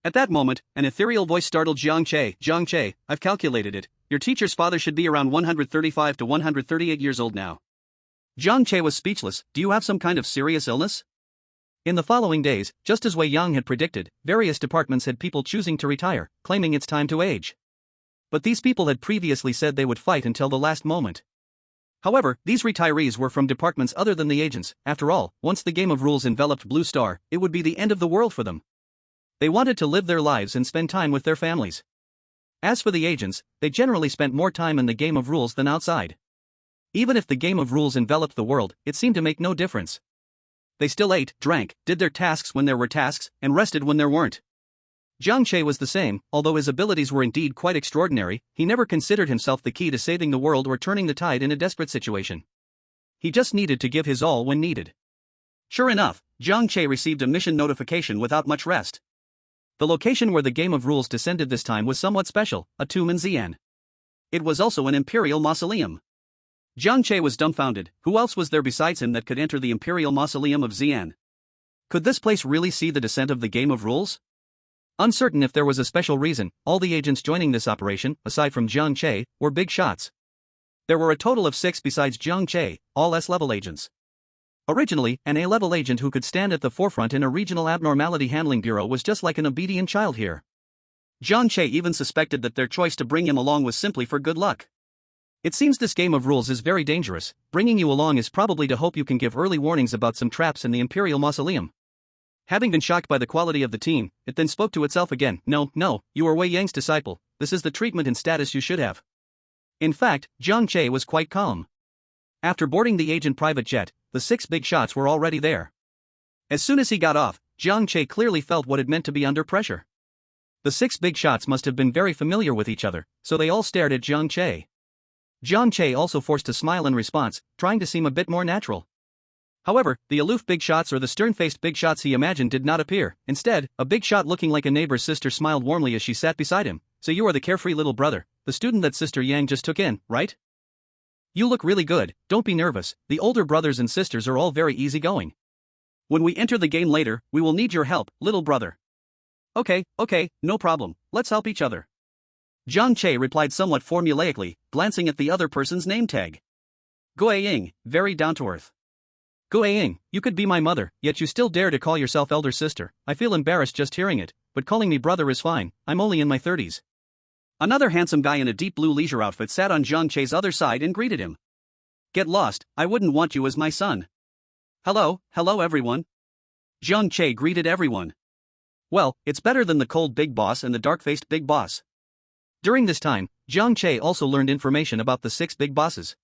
At that moment, an ethereal voice startled Jiang Che. Jiang Che, I've calculated it. Your teacher's father should be around 135 to 138 years old now. Jiang Che was speechless. Do you have some kind of serious illness? In the following days, just as Wei Yang had predicted, various departments had people choosing to retire, claiming it's time to age. But these people had previously said they would fight until the last moment. However, these retirees were from departments other than the agents. After all, once the game of rules enveloped Blue Star, it would be the end of the world for them. They wanted to live their lives and spend time with their families. As for the agents, they generally spent more time in the game of rules than outside. Even if the game of rules enveloped the world, it seemed to make no difference. They still ate, drank, did their tasks when there were tasks, and rested when there weren't. Jiang Che was the same. Although his abilities were indeed quite extraordinary, he never considered himself the key to saving the world or turning the tide in a desperate situation. He just needed to give his all when needed. Sure enough, Jiang Che received a mission notification without much rest. The location where the game of rules descended this time was somewhat special, a tomb in Xi'an. It was also an imperial mausoleum. Jiang Che was dumbfounded. Who else was there besides him that could enter the imperial mausoleum of Xi'an? Could this place really see the descent of the game of rules? Uncertain if there was a special reason, all the agents joining this operation, aside from Jiang Che, were big shots. There were a total of 6 besides Jiang Che, all S-level agents. Originally, an A-level agent who could stand at the forefront in a regional abnormality handling bureau was just like an obedient child here. Jiang Che even suspected that their choice to bring him along was simply for good luck. It seems this game of rules is very dangerous. Bringing you along is probably to hope you can give early warnings about some traps in the Imperial Mausoleum. Having been shocked by the quality of the team, it then spoke to itself again. No, you are Wei Yang's disciple. This is the treatment and status you should have. In fact, Jiang Che was quite calm. After boarding the agent private jet, the 6 big shots were already there. As soon as he got off, Jiang Che clearly felt what it meant to be under pressure. The 6 big shots must have been very familiar with each other, so they all stared at Jiang Che. Jiang Che also forced a smile in response, trying to seem a bit more natural. However, the aloof big shots or the stern-faced big shots he imagined did not appear. Instead, a big shot looking like a neighbor's sister smiled warmly as she sat beside him. So you are the carefree little brother, the student that Sister Yang just took in, right? You look really good, don't be nervous, the older brothers and sisters are all very easygoing. When we enter the game later, we will need your help, little brother. Okay, no problem, let's help each other. Jiang Che replied somewhat formulaically, glancing at the other person's name tag. Guiying, very down-to-earth. Guiying, you could be my mother, yet you still dare to call yourself elder sister. I feel embarrassed just hearing it, but calling me brother is fine, I'm only in my 30s. Another handsome guy in a deep blue leisure outfit sat on Jiang Che's other side and greeted him. Get lost, I wouldn't want you as my son. Hello everyone. Jiang Che greeted everyone. Well, it's better than the cold big boss and the dark-faced big boss. During this time, Jiang Che also learned information about the 6 big bosses.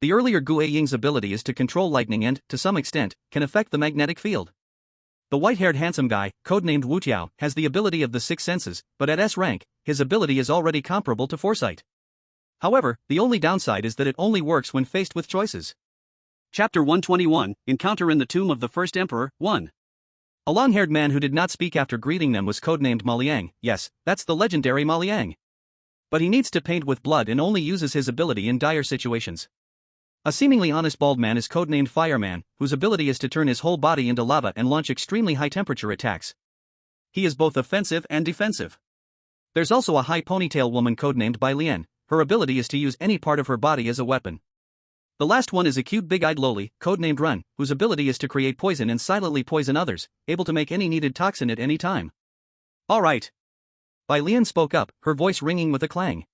The earlier Guiying's ability is to control lightning and, to some extent, can affect the magnetic field. The white-haired handsome guy, codenamed Wu Tiao, has the ability of the 6 senses, but at S rank, his ability is already comparable to foresight. However, the only downside is that it only works when faced with choices. Chapter 121, Encounter in the Tomb of the First Emperor, 1. A long-haired man who did not speak after greeting them was codenamed Ma Liang. Yes, that's the legendary Ma Liang. But he needs to paint with blood and only uses his ability in dire situations. A seemingly honest bald man is codenamed Fireman, whose ability is to turn his whole body into lava and launch extremely high-temperature attacks. He is both offensive and defensive. There's also a high ponytail woman codenamed Bai Lian. Her ability is to use any part of her body as a weapon. The last one is a cute big-eyed loli, codenamed Run, whose ability is to create poison and silently poison others, able to make any needed toxin at any time. Alright. Bai Lian spoke up, her voice ringing with a clang.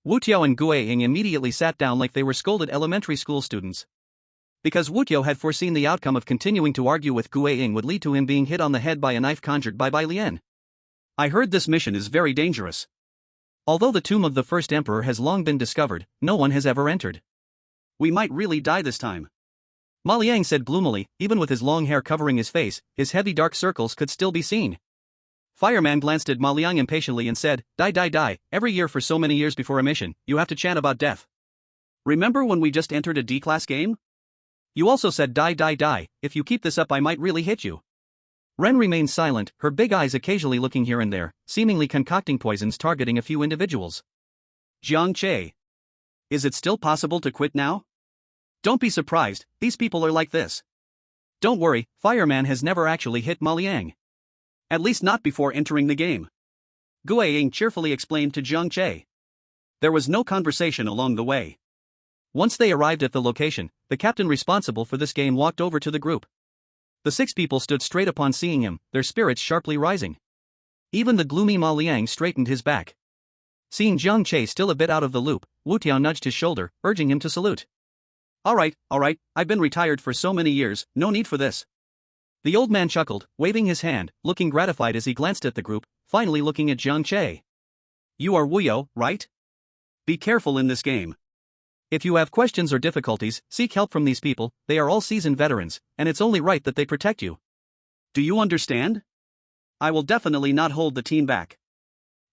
Wu Tiao and Guiying immediately sat down like they were scolded elementary school students. Because Wu Tiao had foreseen the outcome of continuing to argue with Guiying would lead to him being hit on the head by a knife conjured by Bai Lian. I heard this mission is very dangerous. Although the tomb of the first emperor has long been discovered, no one has ever entered. We might really die this time. Ma Liang said gloomily, even with his long hair covering his face, his heavy dark circles could still be seen. Fireman glanced at Ma Liang impatiently and said, Die, every year for so many years before a mission, you have to chant about death. Remember when we just entered a D-class game? You also said die, if you keep this up I might really hit you. Ren remained silent, her big eyes occasionally looking here and there, seemingly concocting poisons targeting a few individuals. Jiang Che. Is it still possible to quit now? Don't be surprised, these people are like this. Don't worry, Fireman has never actually hit Ma Liang. At least not before entering the game. Guiying cheerfully explained to Jiang Che. There was no conversation along the way. Once they arrived at the location, the captain responsible for this game walked over to the group. The 6 people stood straight upon seeing him, their spirits sharply rising. Even the gloomy Ma Liang straightened his back. Seeing Jiang Che still a bit out of the loop, Wu Tiao nudged his shoulder, urging him to salute. Alright, I've been retired for so many years, no need for this. The old man chuckled, waving his hand, looking gratified as he glanced at the group, finally looking at Jiang Che. You are Wu Yo, right? Be careful in this game. If you have questions or difficulties, seek help from these people, they are all seasoned veterans, and it's only right that they protect you. Do you understand? I will definitely not hold the team back.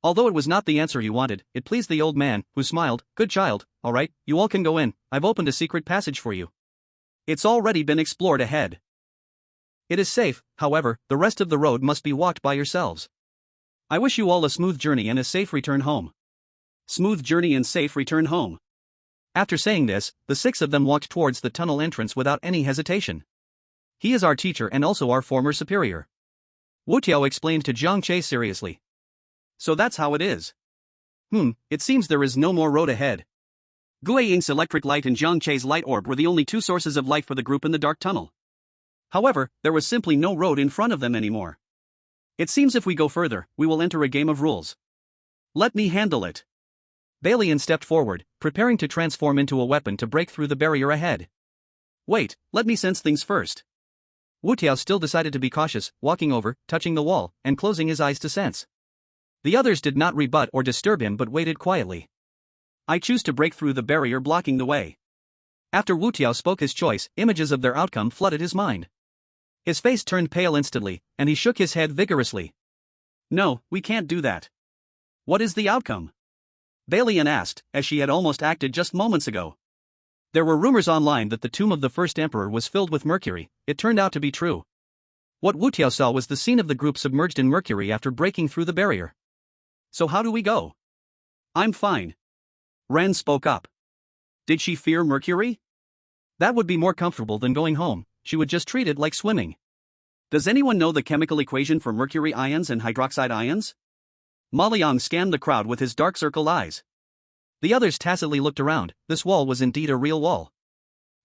Although it was not the answer he wanted, it pleased the old man, who smiled, Good child, alright, you all can go in, I've opened a secret passage for you. It's already been explored ahead. It is safe, however, the rest of the road must be walked by yourselves. I wish you all a smooth journey and a safe return home. Smooth journey and safe return home. After saying this, the 6 of them walked towards the tunnel entrance without any hesitation. He is our teacher and also our former superior. Wu Tiao explained to Jiang Che seriously. So that's how it is. It seems there is no more road ahead. Guiying's electric light and Jiang Che's light orb were the only 2 sources of light for the group in the dark tunnel. However, there was simply no road in front of them anymore. It seems if we go further, we will enter a game of rules. Let me handle it. Bai Lian stepped forward, preparing to transform into a weapon to break through the barrier ahead. Wait, let me sense things first. Wu Tiao still decided to be cautious, walking over, touching the wall, and closing his eyes to sense. The others did not rebut or disturb him but waited quietly. I choose to break through the barrier blocking the way. After Wu Tiao spoke his choice, images of their outcome flooded his mind. His face turned pale instantly, and he shook his head vigorously. No, we can't do that. What is the outcome? Balian asked, as she had almost acted just moments ago. There were rumors online that the tomb of the first emperor was filled with mercury. It turned out to be true. What Wu Tiao saw was the scene of the group submerged in mercury after breaking through the barrier. So how do we go? I'm fine. Ren spoke up. Did she fear mercury? That would be more comfortable than going home. She would just treat it like swimming. Does anyone know the chemical equation for mercury ions and hydroxide ions? Ma Liang scanned the crowd with his dark circle eyes. The others tacitly looked around. This wall was indeed a real wall.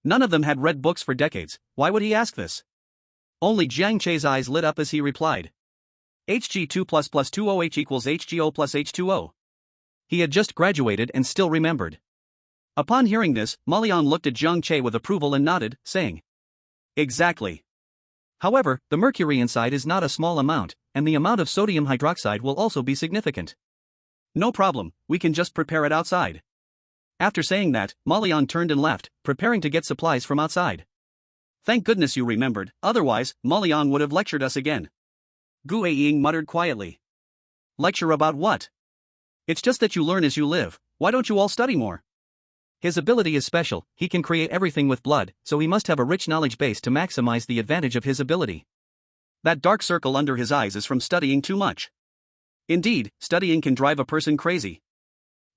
None of them had read books for decades. Why would he ask this? Only Jiang Che's eyes lit up as he replied. Hg2 plus 2OH equals HgO plus H2O. He had just graduated and still remembered. Upon hearing this, Ma Liang looked at Jiang Che with approval and nodded, saying, Exactly. However, the mercury inside is not a small amount, and the amount of sodium hydroxide will also be significant. No problem, we can just prepare it outside. After saying that, Ma Liang turned and left, preparing to get supplies from outside. Thank goodness you remembered, otherwise, Ma Liang would have lectured us again. Gu Ying muttered quietly. Lecture about what? It's just that you learn as you live. Why don't you all study more? His ability is special, he can create everything with blood, so he must have a rich knowledge base to maximize the advantage of his ability. That dark circle under his eyes is from studying too much. Indeed, studying can drive a person crazy.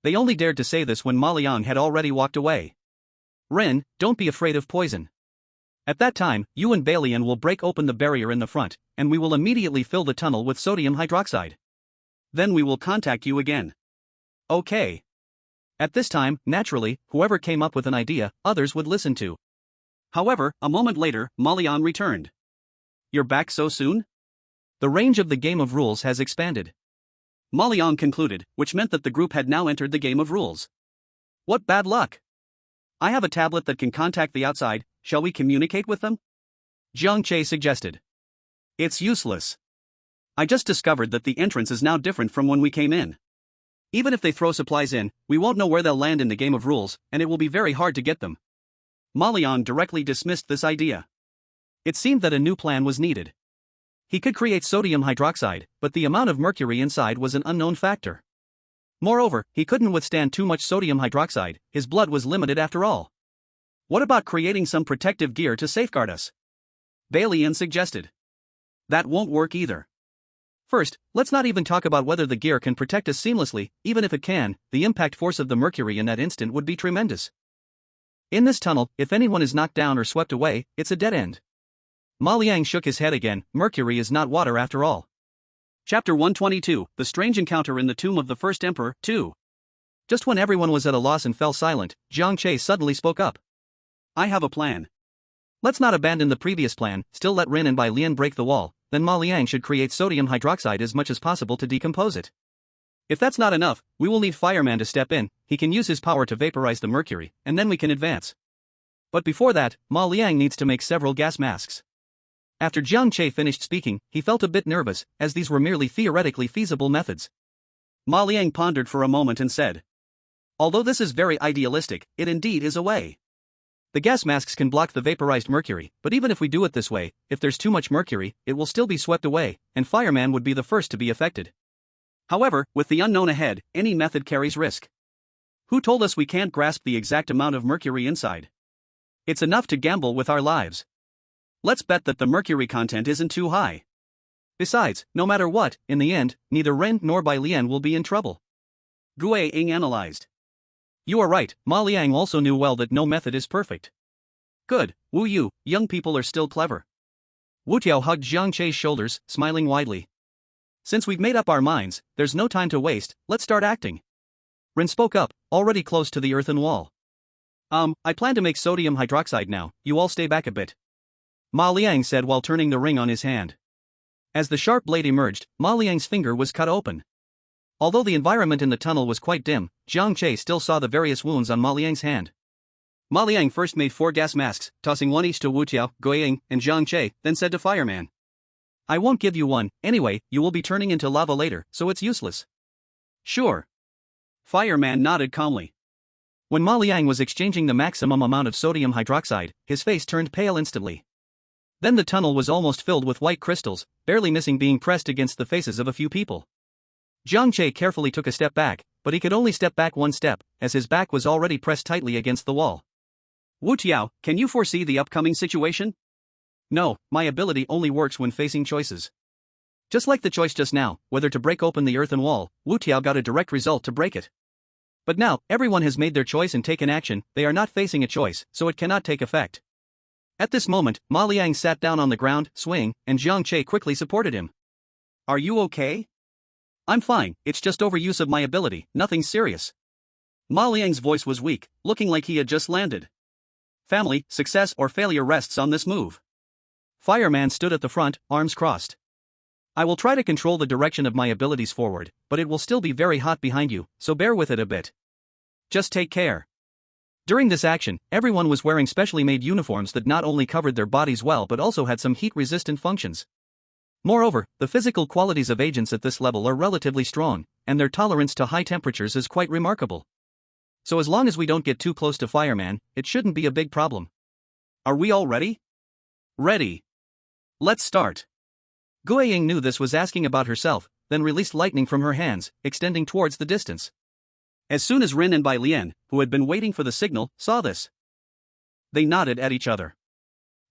They only dared to say this when Ma Liang had already walked away. Ren, don't be afraid of poison. At that time, you and Balian will break open the barrier in the front, and we will immediately fill the tunnel with sodium hydroxide. Then we will contact you again. Okay. At this time, naturally, whoever came up with an idea, others would listen to. However, a moment later, Ma Liang returned. You're back so soon? The range of the game of rules has expanded. Ma Liang concluded, which meant that the group had now entered the game of rules. What bad luck! I have a tablet that can contact the outside, shall we communicate with them? Jiang Che suggested. It's useless. I just discovered that the entrance is now different from when we came in. Even if they throw supplies in, we won't know where they'll land in the game of rules, and it will be very hard to get them. Ma Liang directly dismissed this idea. It seemed that a new plan was needed. He could create sodium hydroxide, but the amount of mercury inside was an unknown factor. Moreover, he couldn't withstand too much sodium hydroxide, his blood was limited after all. What about creating some protective gear to safeguard us? Balian suggested. That won't work either. First, let's not even talk about whether the gear can protect us seamlessly. Even if it can, the impact force of the mercury in that instant would be tremendous. In this tunnel, if anyone is knocked down or swept away, it's a dead end. Ma Liang shook his head again. Mercury is not water after all. Chapter 122, The Strange Encounter in the Tomb of the First Emperor, 2. Just when everyone was at a loss and fell silent, Jiang Che suddenly spoke up. I have a plan. Let's not abandon the previous plan, still let Rin and Bai Lian break the wall, then Ma Liang should create sodium hydroxide as much as possible to decompose it. If that's not enough, we will need Fireman to step in, he can use his power to vaporize the mercury, and then we can advance. But before that, Ma Liang needs to make several gas masks. After Jiang Che finished speaking, he felt a bit nervous, as these were merely theoretically feasible methods. Ma Liang pondered for a moment and said, although this is very idealistic, it indeed is a way. The gas masks can block the vaporized mercury, but even if we do it this way, if there's too much mercury, it will still be swept away, and Fireman would be the first to be affected. However, with the unknown ahead, any method carries risk. Who told us we can't grasp the exact amount of mercury inside? It's enough to gamble with our lives. Let's bet that the mercury content isn't too high. Besides, no matter what, in the end, neither Ren nor Bai Lian will be in trouble. Gu Ying analyzed. You are right, Ma Liang also knew well that no method is perfect. Good, Wu Yu, young people are still clever. Wu Tiao hugged Jiang Che's shoulders, smiling widely. Since we've made up our minds, there's no time to waste, let's start acting. Ren spoke up, already close to the earthen wall. I plan to make sodium hydroxide now, you all stay back a bit. Ma Liang said while turning the ring on his hand. As the sharp blade emerged, Ma Liang's finger was cut open. Although the environment in the tunnel was quite dim, Jiang Che still saw the various wounds on Ma Liang's hand. Ma Liang first made 4 gas masks, tossing one each to Wu Tiao, Gu Ying, and Jiang Che, then said to Fireman. I won't give you one, anyway, you will be turning into lava later, so it's useless. Sure. Fireman nodded calmly. When Ma Liang was exchanging the maximum amount of sodium hydroxide, his face turned pale instantly. Then the tunnel was almost filled with white crystals, barely missing being pressed against the faces of a few people. Jiang Che carefully took a step back, but he could only step back one step, as his back was already pressed tightly against the wall. Wu Tiao, can you foresee the upcoming situation? No, my ability only works when facing choices. Just like the choice just now, whether to break open the earthen wall, Wu Tiao got a direct result to break it. But now, everyone has made their choice and taken action, they are not facing a choice, so it cannot take effect. At this moment, Ma Liang sat down on the ground, swing, and Jiang Che quickly supported him. Are you okay? I'm fine, it's just overuse of my ability, nothing serious. Ma Liang's voice was weak, looking like he had just landed. Family, success or failure rests on this move. Fireman stood at the front, arms crossed. I will try to control the direction of my abilities forward, but it will still be very hot behind you, so bear with it a bit. Just take care. During this action, everyone was wearing specially made uniforms that not only covered their bodies well but also had some heat-resistant functions. Moreover, the physical qualities of agents at this level are relatively strong, and their tolerance to high temperatures is quite remarkable. So as long as we don't get too close to Fireman, it shouldn't be a big problem. Are we all ready? Ready. Let's start. Guiying knew this was asking about herself, then released lightning from her hands, extending towards the distance. As soon as Rin and Bai Lian, who had been waiting for the signal, saw this, they nodded at each other.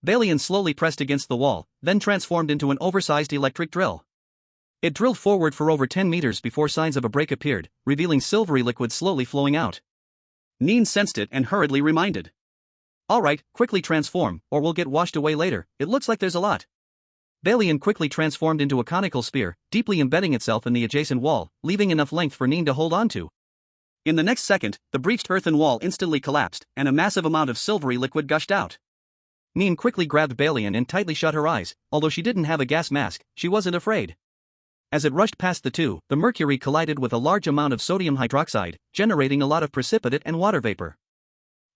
Balian slowly pressed against the wall, then transformed into an oversized electric drill. It drilled forward for over 10 meters before signs of a break appeared, revealing silvery liquid slowly flowing out. Nin sensed it and hurriedly reminded. Alright, quickly transform, or we'll get washed away later, it looks like there's a lot. Balian quickly transformed into a conical spear, deeply embedding itself in the adjacent wall, leaving enough length for Nin to hold on to. In the next second, the breached earthen wall instantly collapsed, and a massive amount of silvery liquid gushed out. Nin quickly grabbed Balian and tightly shut her eyes. Although she didn't have a gas mask, she wasn't afraid. As it rushed past the two, the mercury collided with a large amount of sodium hydroxide, generating a lot of precipitate and water vapor.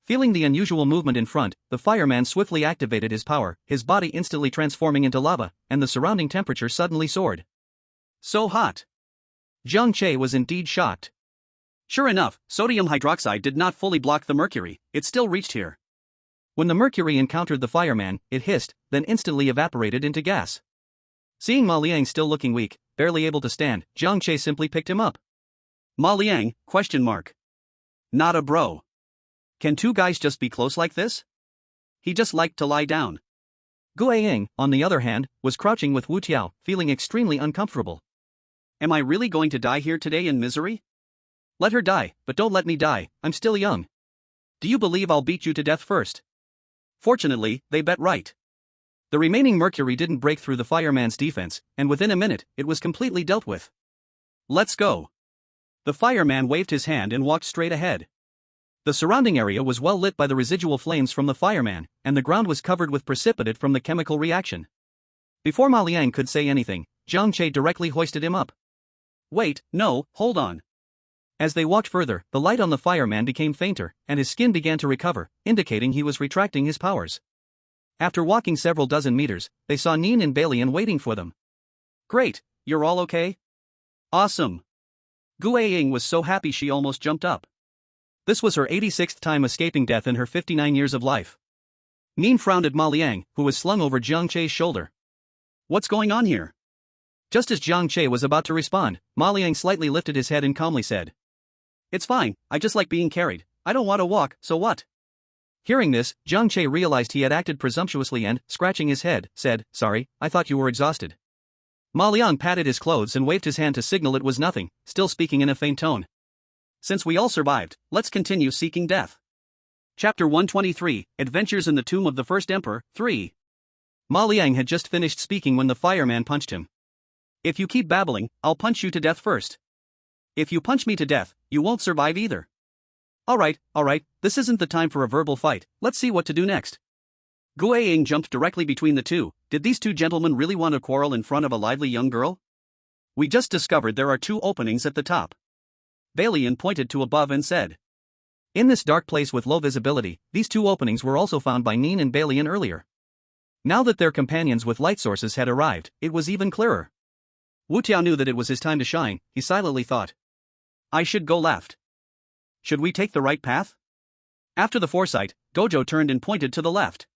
Feeling the unusual movement in front, the fireman swiftly activated his power, his body instantly transforming into lava, and the surrounding temperature suddenly soared. So hot! Jiang Che was indeed shocked. Sure enough, sodium hydroxide did not fully block the mercury, it still reached here. When the mercury encountered the fireman, it hissed, then instantly evaporated into gas. Seeing Ma Liang still looking weak, barely able to stand, Jiang Che simply picked him up. Ma Liang, ? Not a bro. Can two guys just be close like this? He just liked to lie down. Guiying, on the other hand, was crouching with Wu Tiao, feeling extremely uncomfortable. Am I really going to die here today in misery? Let her die, but don't let me die, I'm still young. Do you believe I'll beat you to death first? Fortunately, they bet right. The remaining mercury didn't break through the fireman's defense, and within a minute, it was completely dealt with. Let's go. The fireman waved his hand and walked straight ahead. The surrounding area was well lit by the residual flames from the fireman, and the ground was covered with precipitate from the chemical reaction. Before Ma Liang could say anything, Jiang Che directly hoisted him up. Wait, no, hold on. As they walked further, the light on the fireman became fainter, and his skin began to recover, indicating he was retracting his powers. After walking several dozen meters, they saw Nin and Balian waiting for them. Great, you're all okay? Awesome. Guiying was so happy she almost jumped up. This was her 86th time escaping death in her 59 years of life. Nin frowned at Ma Liang, who was slung over Jiang Che's shoulder. What's going on here? Just as Jiang Che was about to respond, Ma Liang slightly lifted his head and calmly said, It's fine, I just like being carried. I don't want to walk, so what? Hearing this, Jiang Che realized he had acted presumptuously and, scratching his head, said, Sorry, I thought you were exhausted. Ma Liang patted his clothes and waved his hand to signal it was nothing, still speaking in a faint tone. Since we all survived, let's continue seeking death. Chapter 123, Adventures in the Tomb of the First Emperor, 3. Ma Liang had just finished speaking when the fireman punched him. If you keep babbling, I'll punch you to death first. If you punch me to death, you won't survive either. Alright, this isn't the time for a verbal fight, let's see what to do next. Guiying jumped directly between the two. Did these two gentlemen really want to quarrel in front of a lively young girl? We just discovered there are two openings at the top. Balian pointed to above and said. In this dark place with low visibility, these two openings were also found by Nin and Balian earlier. Now that their companions with light sources had arrived, it was even clearer. Wu Tiao knew that it was his time to shine, he silently thought. I should go left. Should we take the right path? After the foresight, Gojo turned and pointed to the left.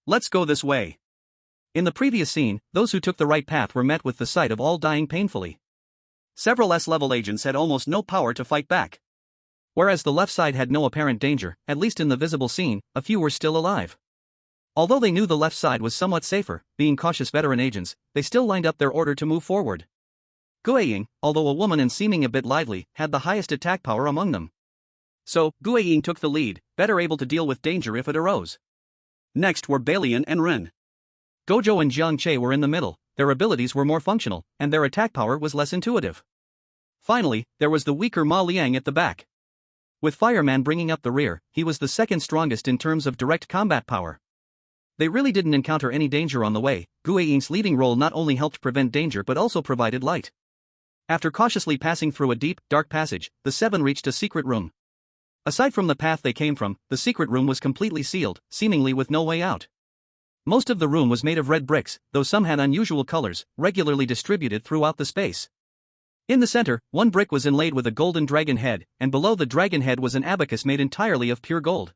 Let's go this way. In the previous scene, those who took the right path were met with the sight of all dying painfully. Several S-level agents had almost no power to fight back. Whereas the left side had no apparent danger, at least in the visible scene, a few were still alive. Although they knew the left side was somewhat safer, being cautious veteran agents, they still lined up their order to move forward. Guiying, although a woman and seeming a bit lively, had the highest attack power among them. So, Guiying took the lead, better able to deal with danger if it arose. Next were Balian and Ren. Gojo and Jiang Che were in the middle, their abilities were more functional, and their attack power was less intuitive. Finally, there was the weaker Ma Liang at the back. With Fireman bringing up the rear, he was the second strongest in terms of direct combat power. They really didn't encounter any danger on the way. Guiying's leading role not only helped prevent danger but also provided light. After cautiously passing through a deep, dark passage, the seven reached a secret room. Aside from the path they came from, the secret room was completely sealed, seemingly with no way out. Most of the room was made of red bricks, though some had unusual colors, regularly distributed throughout the space. In the center, one brick was inlaid with a golden dragon head, and below the dragon head was an abacus made entirely of pure gold.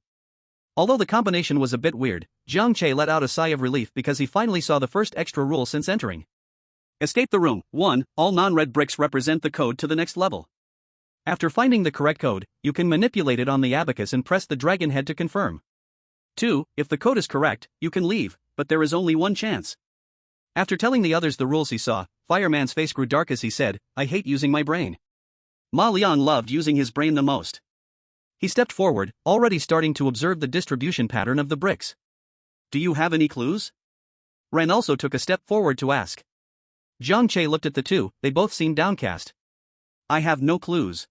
Although the combination was a bit weird, Jiang Che let out a sigh of relief because he finally saw the first extra rule since entering. Escape the room. 1. All non-red bricks represent the code to the next level. After finding the correct code, you can manipulate it on the abacus and press the dragon head to confirm. 2. If the code is correct, you can leave, but there is only one chance. After telling the others the rules he saw, Fireman's face grew dark as he said, "I hate using my brain." Ma Liang loved using his brain the most. He stepped forward, already starting to observe the distribution pattern of the bricks. Do you have any clues? Ren also took a step forward to ask. Jiang Che looked at the two, they both seemed downcast. I have no clues.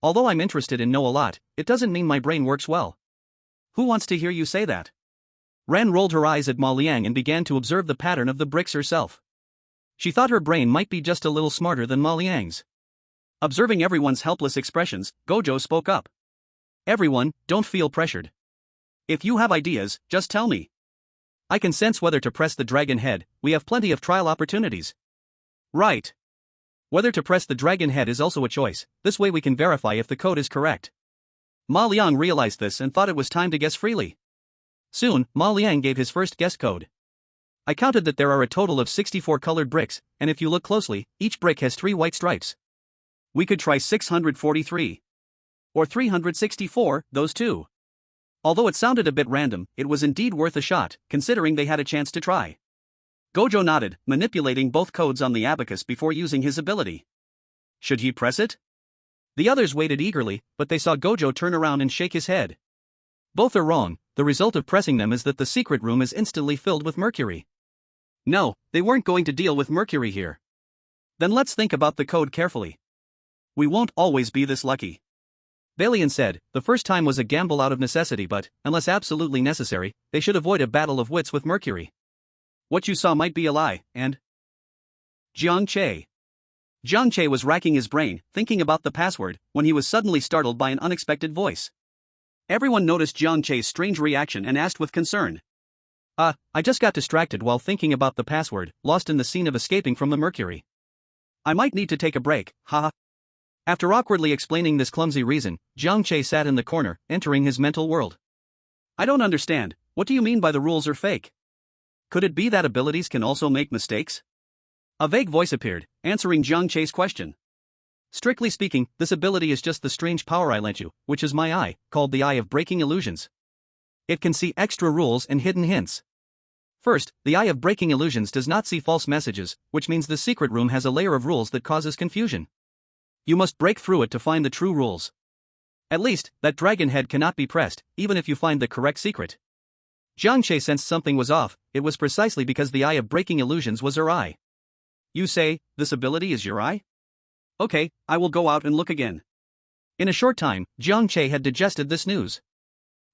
Although I'm interested and know a lot, it doesn't mean my brain works well. Who wants to hear you say that? Ren rolled her eyes at Ma Liang and began to observe the pattern of the bricks herself. She thought her brain might be just a little smarter than Ma Liang's. Observing everyone's helpless expressions, Gojo spoke up. Everyone, don't feel pressured. If you have ideas, just tell me. I can sense whether to press the dragon head, we have plenty of trial opportunities. Right. Whether to press the dragon head is also a choice, this way we can verify if the code is correct. Ma Liang realized this and thought it was time to guess freely. Soon, Ma Liang gave his first guess code. I counted that there are a total of 64 colored bricks, and if you look closely, each brick has 3 white stripes. We could try 643. Or 364, those two. Although it sounded a bit random, it was indeed worth a shot, considering they had a chance to try. Gojo nodded, manipulating both codes on the abacus before using his ability. Should he press it? The others waited eagerly, but they saw Gojo turn around and shake his head. Both are wrong, the result of pressing them is that the secret room is instantly filled with mercury. No, they weren't going to deal with mercury here. Then let's think about the code carefully. We won't always be this lucky. Balian said, the first time was a gamble out of necessity but, unless absolutely necessary, they should avoid a battle of wits with mercury. What you saw might be a lie, and... Jiang Che. Jiang Che was racking his brain, thinking about the password, when he was suddenly startled by an unexpected voice. Everyone noticed Jiang Che's strange reaction and asked with concern. I just got distracted while thinking about the password, lost in the scene of escaping from the mercury. I might need to take a break, haha. After awkwardly explaining this clumsy reason, Jiang Che sat in the corner, entering his mental world. I don't understand, what do you mean by the rules are fake? Could it be that abilities can also make mistakes? A vague voice appeared, answering Jiang Che's question. Strictly speaking, this ability is just the strange power I lent you, which is my eye, called the Eye of Breaking Illusions. It can see extra rules and hidden hints. First, the Eye of Breaking Illusions does not see false messages, which means the secret room has a layer of rules that causes confusion. You must break through it to find the true rules. At least, that dragon head cannot be pressed, even if you find the correct secret. Jiang Che sensed something was off, it was precisely because the Eye of Breaking Illusions was her eye. You say, this ability is your eye? Okay, I will go out and look again. In a short time, Jiang Che had digested this news.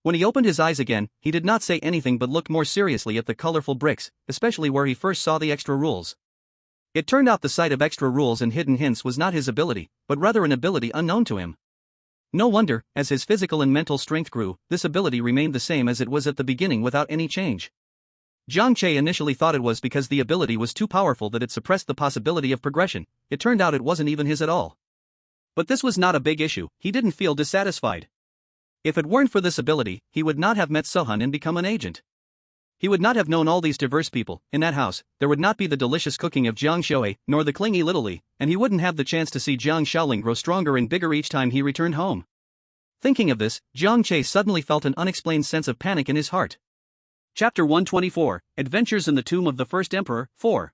When he opened his eyes again, he did not say anything but looked more seriously at the colorful bricks, especially where he first saw the extra rules. It turned out the sight of extra rules and hidden hints was not his ability, but rather an ability unknown to him. No wonder, as his physical and mental strength grew, this ability remained the same as it was at the beginning without any change. Jiang Che initially thought it was because the ability was too powerful that it suppressed the possibility of progression. It turned out it wasn't even his at all. But this was not a big issue, he didn't feel dissatisfied. If it weren't for this ability, he would not have met Sohan and become an agent. He would not have known all these diverse people. In that house, there would not be the delicious cooking of Jiang Che, nor the clingy little Li, and he wouldn't have the chance to see Jiang Shaoling grow stronger and bigger each time he returned home. Thinking of this, Jiang Che suddenly felt an unexplained sense of panic in his heart. Chapter 124, Adventures in the Tomb of the First Emperor, 4.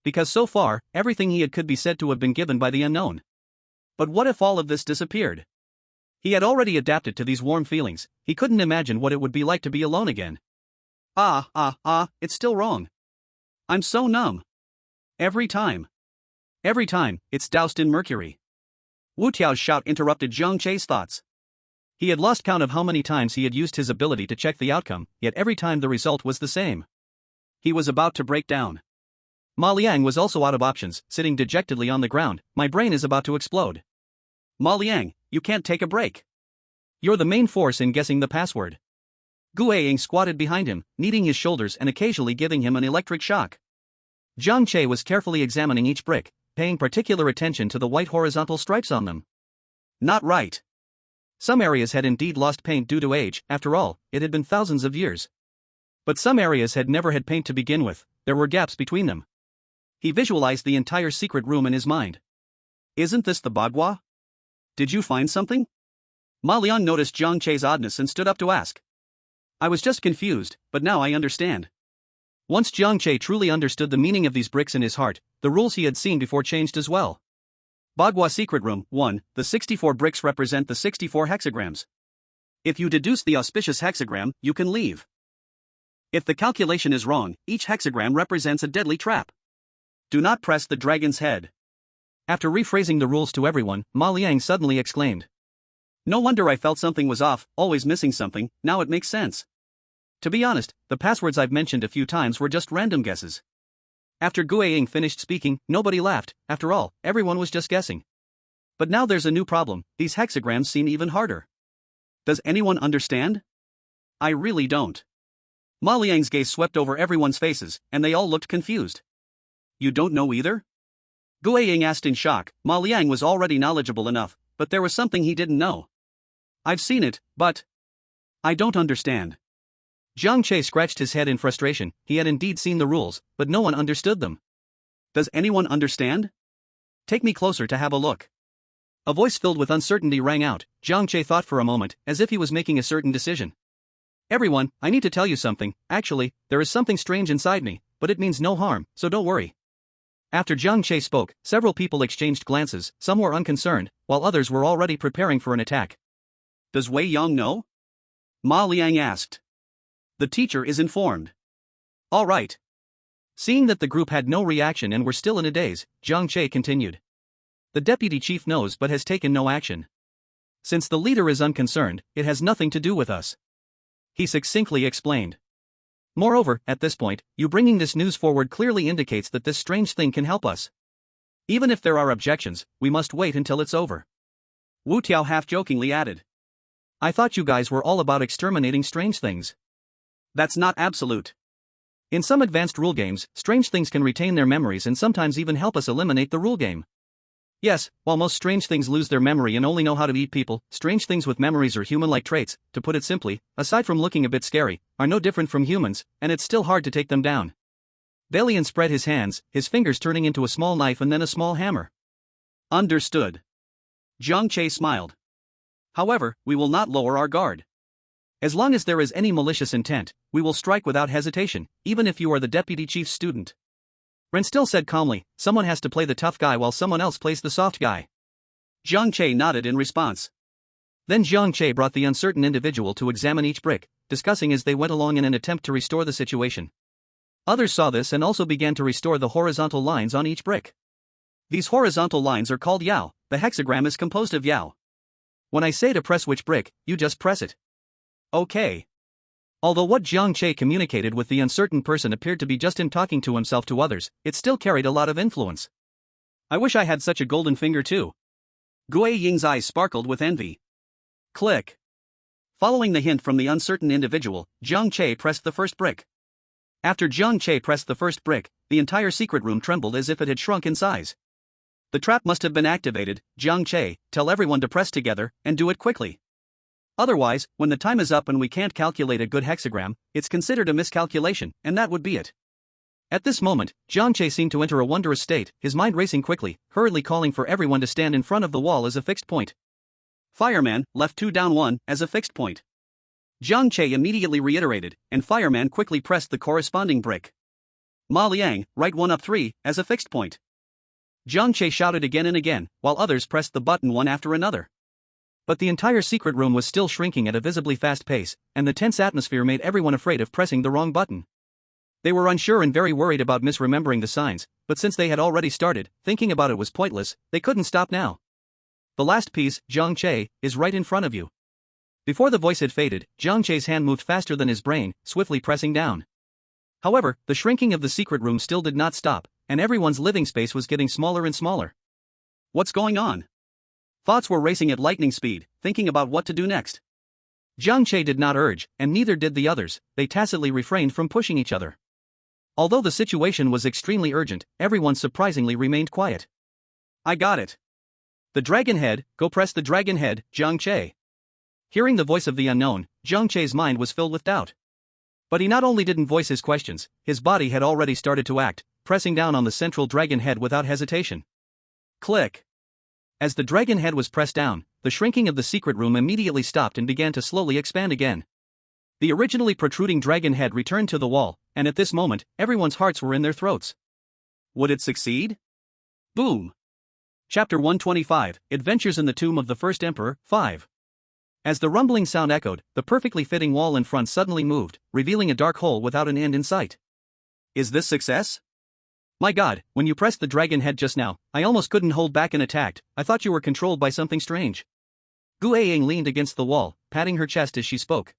Because so far, everything he had could be said to have been given by the unknown. But what if all of this disappeared? He had already adapted to these warm feelings. He couldn't imagine what it would be like to be alone again. It's still wrong. I'm so numb. Every time, it's doused in mercury. Wu Tiao's shout interrupted Jiang Che's thoughts. He had lost count of how many times he had used his ability to check the outcome, yet every time the result was the same. He was about to break down. Ma Liang was also out of options, sitting dejectedly on the ground. My brain is about to explode. Ma Liang, you can't take a break. You're the main force in guessing the password. Gu Ying squatted behind him, kneading his shoulders and occasionally giving him an electric shock. Jiang Che was carefully examining each brick, paying particular attention to the white horizontal stripes on them. Not right. Some areas had indeed lost paint due to age. After all, it had been thousands of years. But some areas had never had paint to begin with. There were gaps between them. He visualized the entire secret room in his mind. Isn't this the Bagua? Did you find something? Ma Liang noticed Jiang Che's oddness and stood up to ask. I was just confused, but now I understand. Once Jiang Che truly understood the meaning of these bricks in his heart, the rules he had seen before changed as well. Bagua Secret Room 1. The 64 bricks represent the 64 hexagrams. If you deduce the auspicious hexagram, you can leave. If the calculation is wrong, each hexagram represents a deadly trap. Do not press the dragon's head. After rephrasing the rules to everyone, Ma Liang suddenly exclaimed. No wonder I felt something was off, always missing something. Now it makes sense. To be honest, the passwords I've mentioned a few times were just random guesses. After Gu Ying finished speaking, nobody laughed. After all, everyone was just guessing. But now there's a new problem. These hexagrams seem even harder. Does anyone understand? I really don't. Ma Liang's gaze swept over everyone's faces, and they all looked confused. You don't know either? Gu Ying asked in shock. Ma Liang was already knowledgeable enough, but there was something he didn't know. I've seen it, but I don't understand. Jiang Che scratched his head in frustration. He had indeed seen the rules, but no one understood them. Does anyone understand? Take me closer to have a look. A voice filled with uncertainty rang out. Jiang Che thought for a moment, as if he was making a certain decision. Everyone, I need to tell you something. Actually, there is something strange inside me, but it means no harm, so don't worry. After Jiang Che spoke, several people exchanged glances. Some were unconcerned, while others were already preparing for an attack. Does Wei Yang know? Ma Liang asked. The teacher is informed. All right. Seeing that the group had no reaction and were still in a daze, Jiang Che continued. The deputy chief knows but has taken no action. Since the leader is unconcerned, it has nothing to do with us. He succinctly explained. Moreover, at this point, you bringing this news forward clearly indicates that this strange thing can help us. Even if there are objections, we must wait until it's over. Wu Tiao half-jokingly added. I thought you guys were all about exterminating strange things. That's not absolute. In some advanced rule games, strange things can retain their memories and sometimes even help us eliminate the rule game. Yes, while most strange things lose their memory and only know how to eat people, strange things with memories or human-like traits, to put it simply, aside from looking a bit scary, are no different from humans, and it's still hard to take them down. Balian spread his hands, his fingers turning into a small knife and then a small hammer. Understood. Jiang Che smiled. However, we will not lower our guard. As long as there is any malicious intent, we will strike without hesitation, even if you are the deputy chief's student. Ren still said calmly, someone has to play the tough guy while someone else plays the soft guy. Jiang Che nodded in response. Then Jiang Che brought the uncertain individual to examine each brick, discussing as they went along in an attempt to restore the situation. Others saw this and also began to restore the horizontal lines on each brick. These horizontal lines are called Yao. The hexagram is composed of Yao. When I say to press which brick, you just press it. Okay. Although what Jiang Che communicated with the uncertain person appeared to be just him talking to himself to others, it still carried a lot of influence. I wish I had such a golden finger too. Gu Ying's eyes sparkled with envy. Click. Following the hint from the uncertain individual, Jiang Che pressed the first brick. After Jiang Che pressed the first brick, the entire secret room trembled as if it had shrunk in size. The trap must have been activated. Jiang Che, tell everyone to press together, and do it quickly. Otherwise, when the time is up and we can't calculate a good hexagram, it's considered a miscalculation, and that would be it. At this moment, Jiang Che seemed to enter a wondrous state, his mind racing quickly, hurriedly calling for everyone to stand in front of the wall as a fixed point. Fireman, left 2 down 1, as a fixed point. Jiang Che immediately reiterated, and Fireman quickly pressed the corresponding brick. Ma Liang, right 1 up 3, as a fixed point. Jiang Che shouted again and again, while others pressed the button one after another. But the entire secret room was still shrinking at a visibly fast pace, and the tense atmosphere made everyone afraid of pressing the wrong button. They were unsure and very worried about misremembering the signs, but since they had already started, thinking about it was pointless, they couldn't stop now. The last piece, Jiang Che, is right in front of you. Before the voice had faded, Jiang Che's hand moved faster than his brain, swiftly pressing down. However, the shrinking of the secret room still did not stop, and everyone's living space was getting smaller and smaller. What's going on? Thoughts were racing at lightning speed, thinking about what to do next. Jiang Che did not urge, and neither did the others, they tacitly refrained from pushing each other. Although the situation was extremely urgent, everyone surprisingly remained quiet. I got it. The dragon head, go press the dragon head, Jiang Che. Hearing the voice of the unknown, Jiang Che's mind was filled with doubt. But he not only didn't voice his questions, his body had already started to act, pressing down on the central dragon head without hesitation. Click. As the dragon head was pressed down, the shrinking of the secret room immediately stopped and began to slowly expand again. The originally protruding dragon head returned to the wall, and at this moment, everyone's hearts were in their throats. Would it succeed? Boom! Chapter 125, Adventures in the Tomb of the First Emperor, 5. As the rumbling sound echoed, the perfectly fitting wall in front suddenly moved, revealing a dark hole without an end in sight. Is this success? My god, when you pressed the dragon head just now, I almost couldn't hold back and attacked. I thought you were controlled by something strange. Gu Aiying leaned against the wall, patting her chest as she spoke.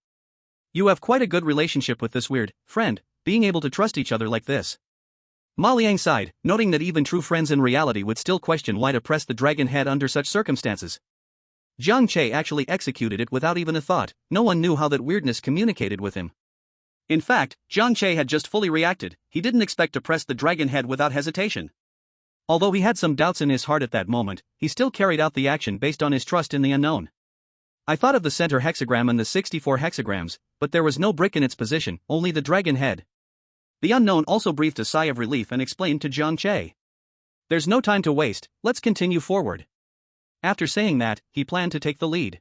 You have quite a good relationship with this weird friend, being able to trust each other like this. Ma Liang sighed, noting that even true friends in reality would still question why to press the dragon head under such circumstances. Jiang Che actually executed it without even a thought. No one knew how that weirdness communicated with him. In fact, Jiang Che had just fully reacted. He didn't expect to press the dragon head without hesitation. Although he had some doubts in his heart at that moment, he still carried out the action based on his trust in the unknown. I thought of the center hexagram and the 64 hexagrams, but there was no brick in its position, only the dragon head. The unknown also breathed a sigh of relief and explained to Jiang Che. There's no time to waste, let's continue forward. After saying that, he planned to take the lead.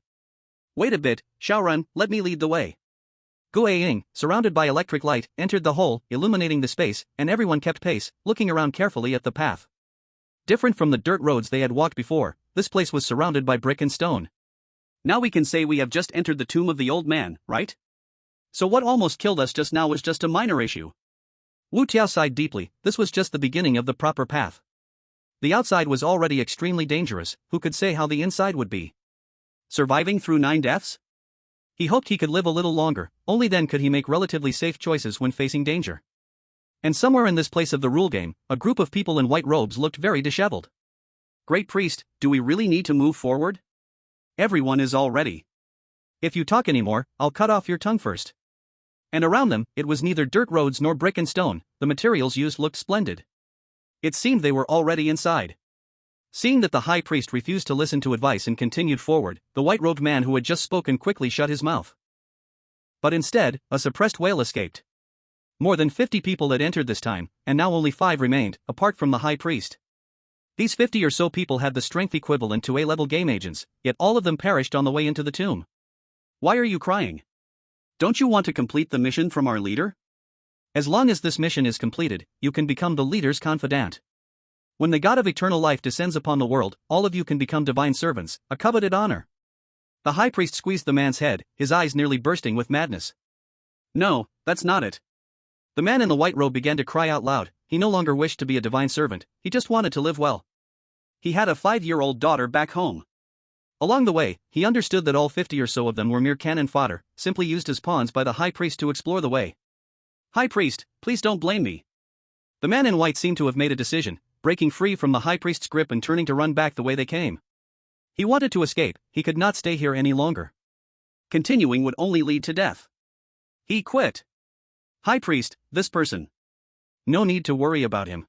Wait a bit, Xiaorun, let me lead the way. Gu Aiying, surrounded by electric light, entered the hole, illuminating the space, and everyone kept pace, looking around carefully at the path. Different from the dirt roads they had walked before, this place was surrounded by brick and stone. Now we can say we have just entered the tomb of the old man, right? So what almost killed us just now was just a minor issue. Wu Tiao sighed deeply. This was just the beginning of the proper path. The outside was already extremely dangerous, who could say how the inside would be? Surviving through 9 deaths? He hoped he could live a little longer, only then could he make relatively safe choices when facing danger. And somewhere in this place of the rule game, a group of people in white robes looked very disheveled. Great priest, do we really need to move forward? Everyone is all ready. If you talk anymore, I'll cut off your tongue first. And around them, it was neither dirt roads nor brick and stone, the materials used looked splendid. It seemed they were already inside. Seeing that the high priest refused to listen to advice and continued forward, the white-robed man who had just spoken quickly shut his mouth. But instead, a suppressed wail escaped. More than 50 people had entered this time, and now only 5 remained, apart from the high priest. These 50 or so people had the strength equivalent to A-level game agents, yet all of them perished on the way into the tomb. Why are you crying? Don't you want to complete the mission from our leader? As long as this mission is completed, you can become the leader's confidant. When the God of eternal life descends upon the world, all of you can become divine servants, a coveted honor. The high priest squeezed the man's head, his eyes nearly bursting with madness. No, that's not it. The man in the white robe began to cry out loud. He no longer wished to be a divine servant, he just wanted to live well. He had a 5-year-old daughter back home. Along the way, he understood that all 50 or so of them were mere cannon fodder, simply used as pawns by the high priest to explore the way. High priest, please don't blame me. The man in white seemed to have made a decision, breaking free from the high priest's grip and turning to run back the way they came. He wanted to escape, he could not stay here any longer. Continuing would only lead to death. He quit. High priest, this person. No need to worry about him.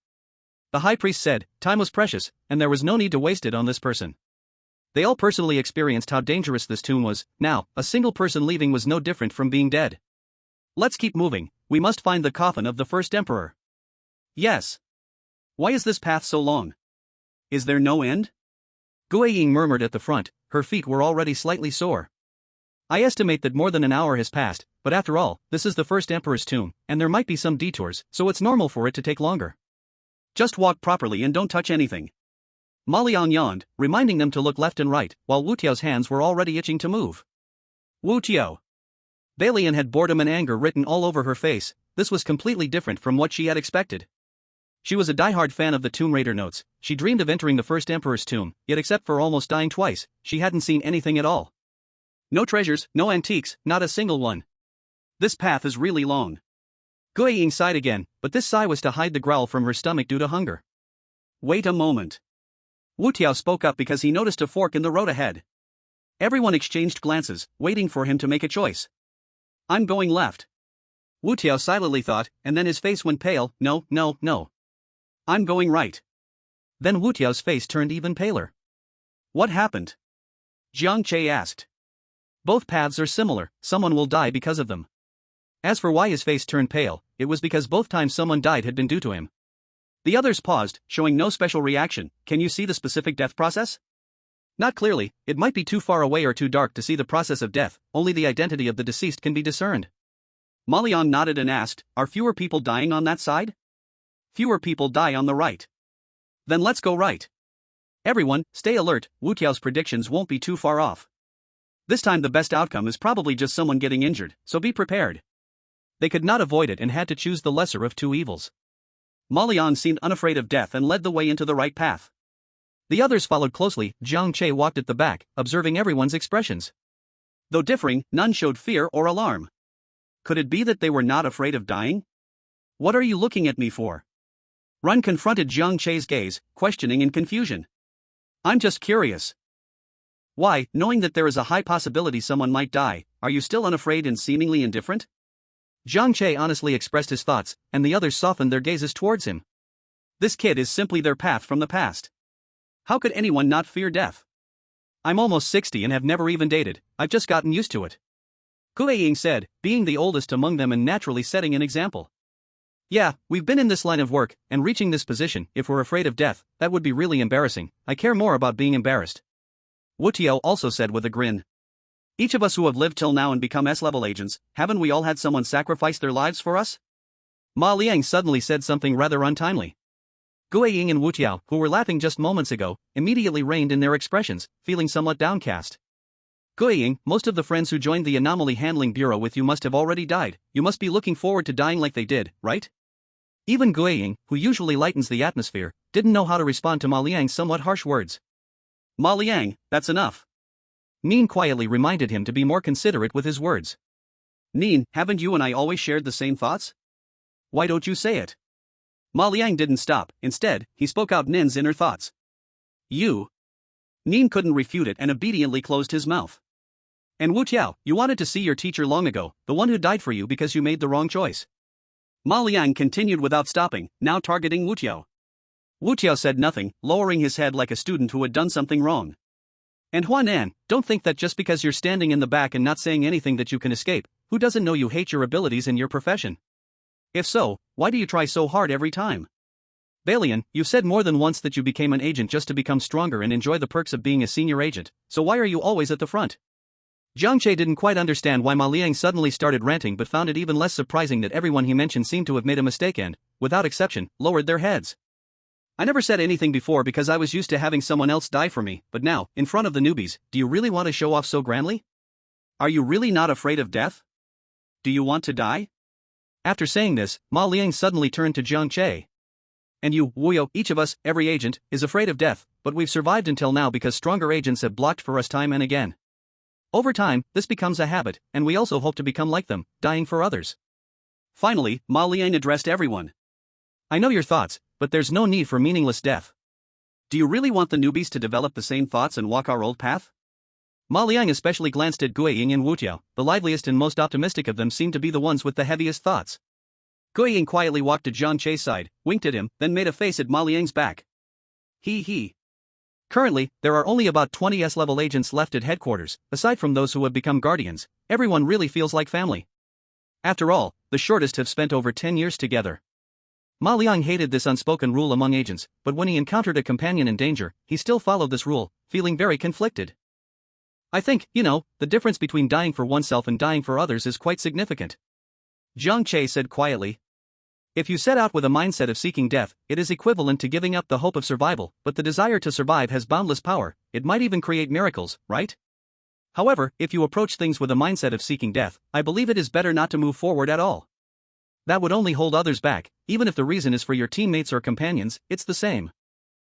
The high priest said, time was precious, and there was no need to waste it on this person. They all personally experienced how dangerous this tomb was. Now, a single person leaving was no different from being dead. Let's keep moving, we must find the coffin of the first emperor. Yes. Why is this path so long? Is there no end? Guiying murmured at the front, her feet were already slightly sore. I estimate that more than an hour has passed, but after all, this is the first emperor's tomb, and there might be some detours, so it's normal for it to take longer. Just walk properly and don't touch anything. Ma Liang yawned, reminding them to look left and right, while Wu Tiao's hands were already itching to move. Wu Tiao. Balian had boredom and anger written all over her face. This was completely different from what she had expected. She was a diehard fan of the Tomb Raider notes. She dreamed of entering the first emperor's tomb, yet except for almost dying twice, she hadn't seen anything at all. No treasures, no antiques, not a single one. This path is really long. Guiying sighed again, but this sigh was to hide the growl from her stomach due to hunger. Wait a moment. Wu Tiao spoke up because he noticed a fork in the road ahead. Everyone exchanged glances, waiting for him to make a choice. I'm going left. Wu Tiao silently thought, and then his face went pale. No. I'm going right. Then Wu Tiao's face turned even paler. What happened? Jiang Che asked. Both paths are similar, someone will die because of them. As for why his face turned pale, it was because both times someone died had been due to him. The others paused, showing no special reaction. Can you see the specific death process? Not clearly, it might be too far away or too dark to see the process of death, only the identity of the deceased can be discerned. Ma Liang nodded and asked, are fewer people dying on that side? Fewer people die on the right. Then let's go right. Everyone, stay alert, Wu Tiao's predictions won't be too far off. This time the best outcome is probably just someone getting injured, so be prepared. They could not avoid it and had to choose the lesser of two evils. Ma Liang seemed unafraid of death and led the way into the right path. The others followed closely. Jiang Che walked at the back, observing everyone's expressions. Though differing, none showed fear or alarm. Could it be that they were not afraid of dying? What are you looking at me for? Run confronted Jiang Che's gaze, questioning in confusion. I'm just curious. Why, knowing that there is a high possibility someone might die, are you still unafraid and seemingly indifferent? Jiang Che honestly expressed his thoughts, and the others softened their gazes towards him. This kid is simply their path from the past. How could anyone not fear death? I'm almost 60 and have never even dated, I've just gotten used to it. Guiying said, being the oldest among them and naturally setting an example. Yeah, we've been in this line of work, and reaching this position, if we're afraid of death, that would be really embarrassing. I care more about being embarrassed. Wu Tiao also said with a grin. Each of us who have lived till now and become S-level agents, haven't we all had someone sacrifice their lives for us? Ma Liang suddenly said something rather untimely. Guiying and Wu Tiao, who were laughing just moments ago, immediately reined in their expressions, feeling somewhat downcast. Guiying, most of the friends who joined the Anomaly Handling Bureau with you must have already died. You must be looking forward to dying like they did, right? Even Guiying, who usually lightens the atmosphere, didn't know how to respond to Ma Liang's somewhat harsh words. Ma Liang, that's enough. Nin quietly reminded him to be more considerate with his words. Nin, haven't you and I always shared the same thoughts? Why don't you say it? Ma Liang didn't stop, instead, he spoke out Nin's inner thoughts. You. Nin couldn't refute it and obediently closed his mouth. And Wu Tiao, you wanted to see your teacher long ago, the one who died for you because you made the wrong choice. Ma Liang continued without stopping, now targeting Wu Tiao. Wu Tiao said nothing, lowering his head like a student who had done something wrong. And Huanan, don't think that just because you're standing in the back and not saying anything that you can escape. Who doesn't know you hate your abilities and your profession? If so, why do you try so hard every time? Balian, you've said more than once that you became an agent just to become stronger and enjoy the perks of being a senior agent, so why are you always at the front? Jiang Che didn't quite understand why Ma Liang suddenly started ranting but found it even less surprising that everyone he mentioned seemed to have made a mistake and, without exception, lowered their heads. I never said anything before because I was used to having someone else die for me, but now, in front of the newbies, do you really want to show off so grandly? Are you really not afraid of death? Do you want to die? After saying this, Ma Liang suddenly turned to Jiang Che. And you, Wuyo, each of us, every agent, is afraid of death, but we've survived until now because stronger agents have blocked for us time and again. Over time, this becomes a habit, and we also hope to become like them, dying for others. Finally, Ma Liang addressed everyone. I know your thoughts, but there's no need for meaningless death. Do you really want the newbies to develop the same thoughts and walk our old path? Ma Liang especially glanced at Guiying and Wu Tiao. The liveliest and most optimistic of them seemed to be the ones with the heaviest thoughts. Guiying quietly walked to Jiang Che's side, winked at him, then made a face at Ma Liang's back. He. Currently, there are only about 20 S-level agents left at headquarters. Aside from those who have become guardians, everyone really feels like family. After all, the shortest have spent over 10 years together. Ma Liang hated this unspoken rule among agents, but when he encountered a companion in danger, he still followed this rule, feeling very conflicted. I think, the difference between dying for oneself and dying for others is quite significant. Jiang Che said quietly. If you set out with a mindset of seeking death, it is equivalent to giving up the hope of survival, but the desire to survive has boundless power, it might even create miracles, right? However, if you approach things with a mindset of seeking death, I believe it is better not to move forward at all. That would only hold others back, even if the reason is for your teammates or companions, it's the same.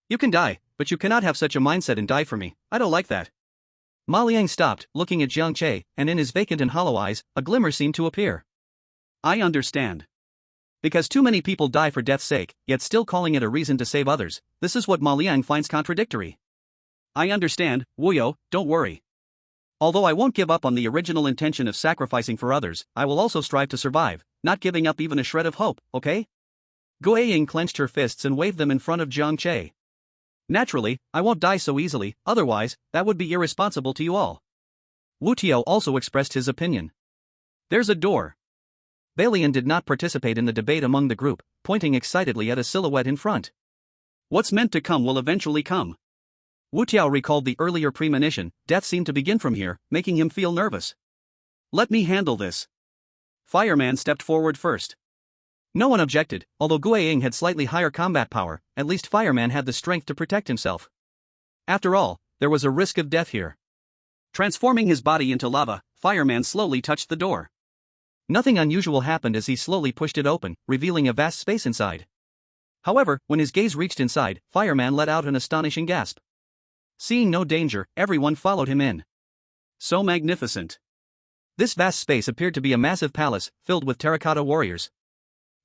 You can die, but you cannot have such a mindset and die for me, I don't like that. Ma Liang stopped, looking at Jiang Che, and in his vacant and hollow eyes, a glimmer seemed to appear. I understand. Because too many people die for death's sake, yet still calling it a reason to save others, this is what Ma Liang finds contradictory. I understand, Wu, don't worry. Although I won't give up on the original intention of sacrificing for others, I will also strive to survive, not giving up even a shred of hope, okay? Gu Ying clenched her fists and waved them in front of Jiang Che. Naturally, I won't die so easily, otherwise, that would be irresponsible to you all. Wu Tiao also expressed his opinion. There's a door. Balian did not participate in the debate among the group, pointing excitedly at a silhouette in front. What's meant to come will eventually come. Wu Tiao recalled the earlier premonition, death seemed to begin from here, making him feel nervous. Let me handle this. Fireman stepped forward first. No one objected, although Gu Ying had slightly higher combat power, at least Fireman had the strength to protect himself. After all, there was a risk of death here. Transforming his body into lava, Fireman slowly touched the door. Nothing unusual happened as he slowly pushed it open, revealing a vast space inside. However, when his gaze reached inside, Fireman let out an astonishing gasp. Seeing no danger, everyone followed him in. So magnificent. This vast space appeared to be a massive palace, filled with terracotta warriors.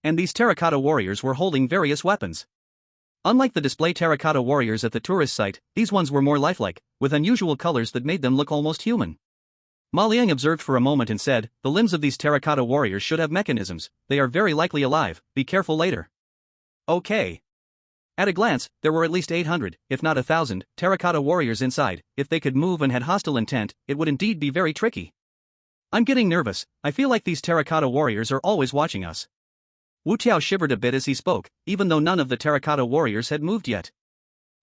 And these terracotta warriors were holding various weapons. Unlike the display terracotta warriors at the tourist site, these ones were more lifelike, with unusual colors that made them look almost human. Ma Liang observed for a moment and said, the limbs of these terracotta warriors should have mechanisms, they are very likely alive, be careful later. Okay. At a glance, there were at least 800, if not 1,000, terracotta warriors inside. If they could move and had hostile intent, it would indeed be very tricky. I'm getting nervous, I feel like these terracotta warriors are always watching us. Wu Tiao shivered a bit as he spoke, even though none of the terracotta warriors had moved yet.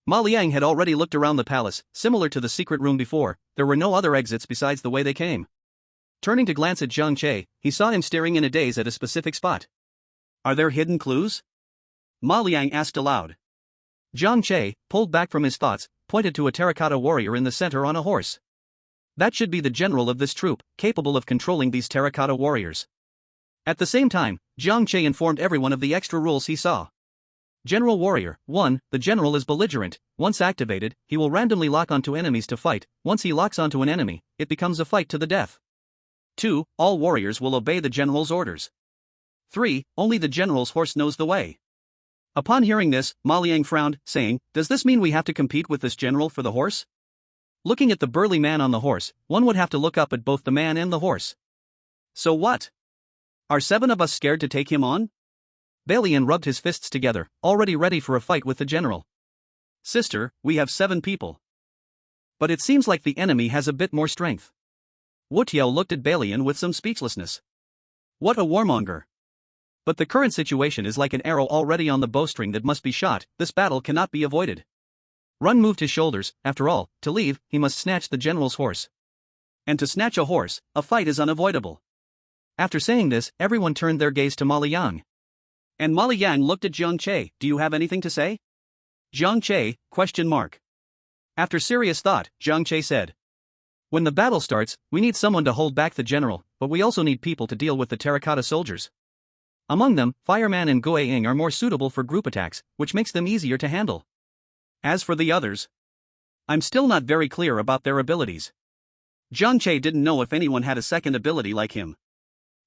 Ma Liang had already looked around the palace, similar to the secret room before, there were no other exits besides the way they came. Turning to glance at Jiang Che, he saw him staring in a daze at a specific spot. Are there hidden clues? Ma Liang asked aloud. Jiang Che, pulled back from his thoughts, pointed to a terracotta warrior in the center on a horse. That should be the general of this troop, capable of controlling these terracotta warriors. At the same time, Jiang Che informed everyone of the extra rules he saw. General Warrior 1. The general is belligerent. Once activated, he will randomly lock onto enemies to fight. Once he locks onto an enemy, it becomes a fight to the death. 2. All warriors will obey the general's orders. 3. Only the general's horse knows the way. Upon hearing this, Ma Liang frowned, saying, does this mean we have to compete with this general for the horse? Looking at the burly man on the horse, one would have to look up at both the man and the horse. So what? Are 7 of us scared to take him on? Balian rubbed his fists together, already ready for a fight with the general. Sister, we have 7 people. But it seems like the enemy has a bit more strength. Wu Tiao looked at Balian with some speechlessness. What a warmonger. But the current situation is like an arrow already on the bowstring that must be shot, this battle cannot be avoided. Run moved his shoulders, after all, to leave, he must snatch the general's horse. And to snatch a horse, a fight is unavoidable. After saying this, everyone turned their gaze to Ma Liang. And Ma Liang looked at Jiang Che, do you have anything to say? Jiang Che, ? After serious thought, Jiang Che said. When the battle starts, we need someone to hold back the general, but we also need people to deal with the terracotta soldiers. Among them, Fireman and Gu Ying are more suitable for group attacks, which makes them easier to handle. As for the others, I'm still not very clear about their abilities. Jiang Che didn't know if anyone had a second ability like him.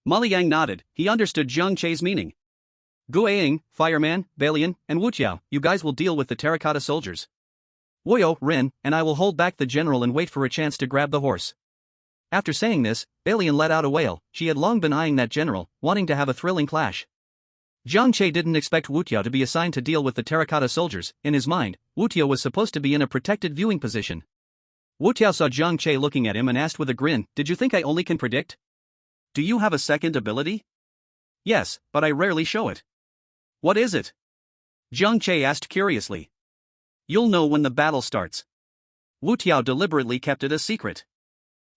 Ma Liang nodded, he understood Jiang Che's meaning. Gu Ying, Fireman, Balian, and Wu Tiao, you guys will deal with the terracotta soldiers. Woyo, Rin, and I will hold back the general and wait for a chance to grab the horse. After saying this, Balian let out a wail, she had long been eyeing that general, wanting to have a thrilling clash. Jiang Che didn't expect Wu Tiao to be assigned to deal with the terracotta soldiers. In his mind, Wu Tiao was supposed to be in a protected viewing position. Wu Tiao saw Jiang Che looking at him and asked with a grin, "Did you think I only can predict? Do you have a second ability?" "Yes, but I rarely show it." "What is it?" Jiang Che asked curiously. "You'll know when the battle starts." Wu Tiao deliberately kept it a secret.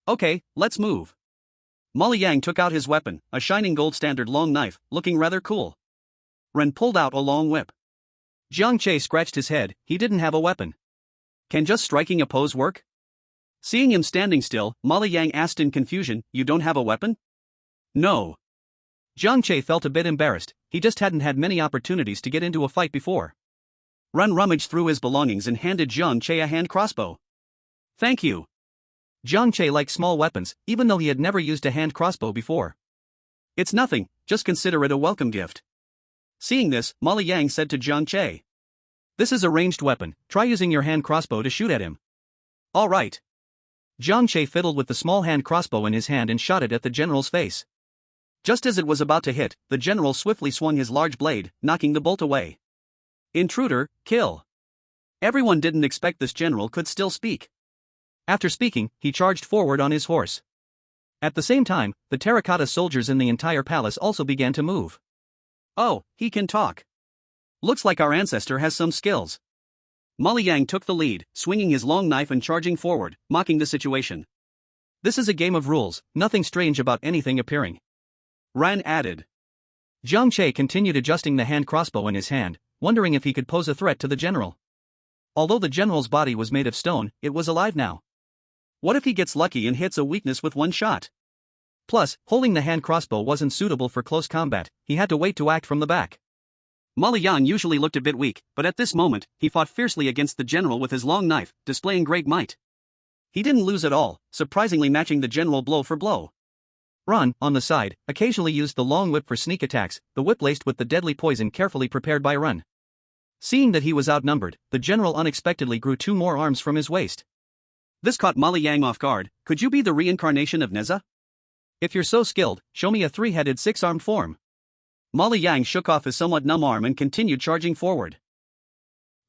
"Okay, let's move." Molly Yang took out his weapon, a shining gold standard long knife, looking rather cool. Ren pulled out a long whip. Jiang Che scratched his head. He didn't have a weapon. "Can just striking a pose work?" Seeing him standing still, Molly Yang asked in confusion, "You don't have a weapon?" "No." Jiang Che felt a bit embarrassed. He just hadn't had many opportunities to get into a fight before. Ren rummaged through his belongings and handed Jiang Che a hand crossbow. "Thank you." Jiang Che liked small weapons, even though he had never used a hand crossbow before. "It's nothing, just consider it a welcome gift." Seeing this, Molly Yang said to Jiang Che, "This is a ranged weapon, try using your hand crossbow to shoot at him." "All right." Jiang Che fiddled with the small hand crossbow in his hand and shot it at the general's face. Just as it was about to hit, the general swiftly swung his large blade, knocking the bolt away. "Intruder, kill." Everyone didn't expect this general could still speak. After speaking, he charged forward on his horse. At the same time, the terracotta soldiers in the entire palace also began to move. "Oh, he can talk. Looks like our ancestor has some skills." Molly Yang took the lead, swinging his long knife and charging forward, mocking the situation. "This is a game of rules, nothing strange about anything appearing," Ran added. Jiang Che continued adjusting the hand crossbow in his hand, wondering if he could pose a threat to the general. Although the general's body was made of stone, it was alive now. What if he gets lucky and hits a weakness with one shot? Plus, holding the hand crossbow wasn't suitable for close combat, he had to wait to act from the back. Molly Yang usually looked a bit weak, but at this moment, he fought fiercely against the general with his long knife, displaying great might. He didn't lose at all, surprisingly matching the general blow for blow. Ran, on the side, occasionally used the long whip for sneak attacks, the whip laced with the deadly poison carefully prepared by Ran. Seeing that he was outnumbered, the general unexpectedly grew 2 more arms from his waist. This caught Molly Yang off guard. "Could you be the reincarnation of Neza?" "If you're so skilled, show me a 3-headed 6-armed form." Molly Yang shook off his somewhat numb arm and continued charging forward.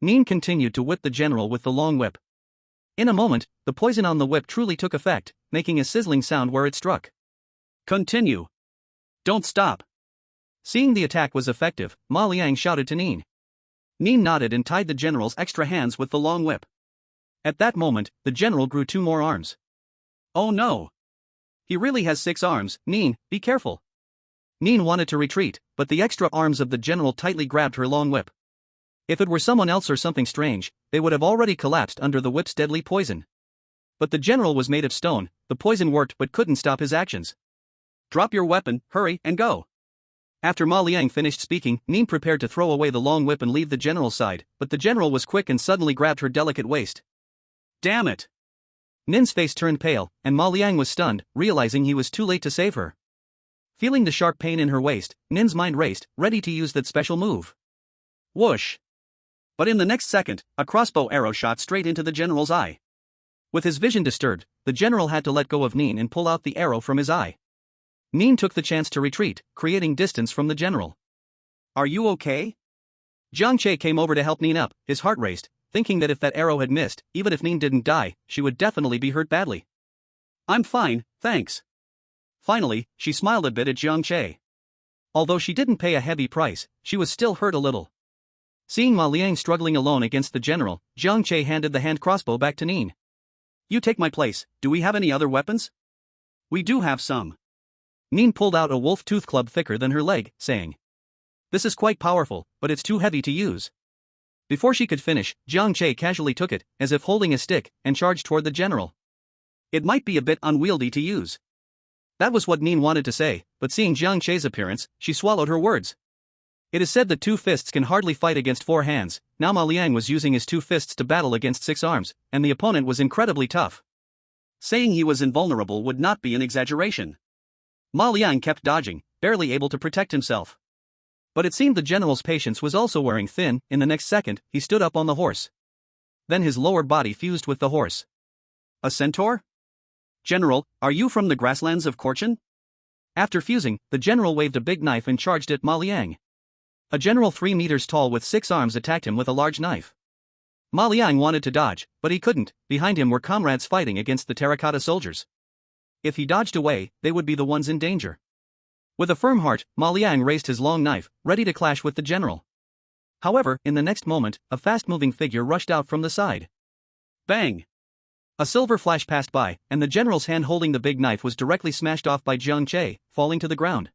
Nin continued to whip the general with the long whip. In a moment, the poison on the whip truly took effect, making a sizzling sound where it struck. "Continue. Don't stop." Seeing the attack was effective, Molly Yang shouted to Nin. Nin nodded and tied the general's extra hands with the long whip. At that moment, the general grew 2 more arms. "Oh no. He really has 6 arms, Nin, be careful." Nin wanted to retreat, but the extra arms of the general tightly grabbed her long whip. If it were someone else or something strange, they would have already collapsed under the whip's deadly poison. But the general was made of stone, the poison worked but couldn't stop his actions. "Drop your weapon, hurry, and go." After Ma Liang finished speaking, Nin prepared to throw away the long whip and leave the general's side, but the general was quick and suddenly grabbed her delicate waist. "Damn it!" Nin's face turned pale, and Ma Liang was stunned, realizing he was too late to save her. Feeling the sharp pain in her waist, Nin's mind raced, ready to use that special move. Whoosh! But in the next second, a crossbow arrow shot straight into the general's eye. With his vision disturbed, the general had to let go of Nin and pull out the arrow from his eye. Nin took the chance to retreat, creating distance from the general. "Are you okay?" Jiang Che came over to help Nin up, his heart raced, thinking that if that arrow had missed, even if Nin didn't die, she would definitely be hurt badly. "I'm fine, thanks." Finally, she smiled a bit at Jiang Che. Although she didn't pay a heavy price, she was still hurt a little. Seeing Ma Liang struggling alone against the general, Jiang Che handed the hand crossbow back to Nin. "You take my place. Do we have any other weapons?" "We do have some." Nin pulled out a wolf tooth club thicker than her leg, saying, "This is quite powerful, but it's too heavy to use." Before she could finish, Jiang Che casually took it, as if holding a stick, and charged toward the general. "It might be a bit unwieldy to use." That was what Nin wanted to say, but seeing Jiang Che's appearance, she swallowed her words. It is said that 2 fists can hardly fight against 4 hands. Now Ma Liang was using his 2 fists to battle against 6 arms, and the opponent was incredibly tough. Saying he was invulnerable would not be an exaggeration. Ma Liang kept dodging, barely able to protect himself. But it seemed the general's patience was also wearing thin. In the next second, he stood up on the horse. Then his lower body fused with the horse. "A centaur? General, are you from the grasslands of Korchin?" After fusing, the general waved a big knife and charged at Ma Liang. A general 3 meters tall with 6 arms attacked him with a large knife. Ma Liang wanted to dodge, but he couldn't. Behind him were comrades fighting against the terracotta soldiers. If he dodged away, they would be the ones in danger. With a firm heart, Ma Liang raised his long knife, ready to clash with the general. However, in the next moment, a fast-moving figure rushed out from the side. Bang! A silver flash passed by, and the general's hand holding the big knife was directly smashed off by Jiang Che, falling to the ground.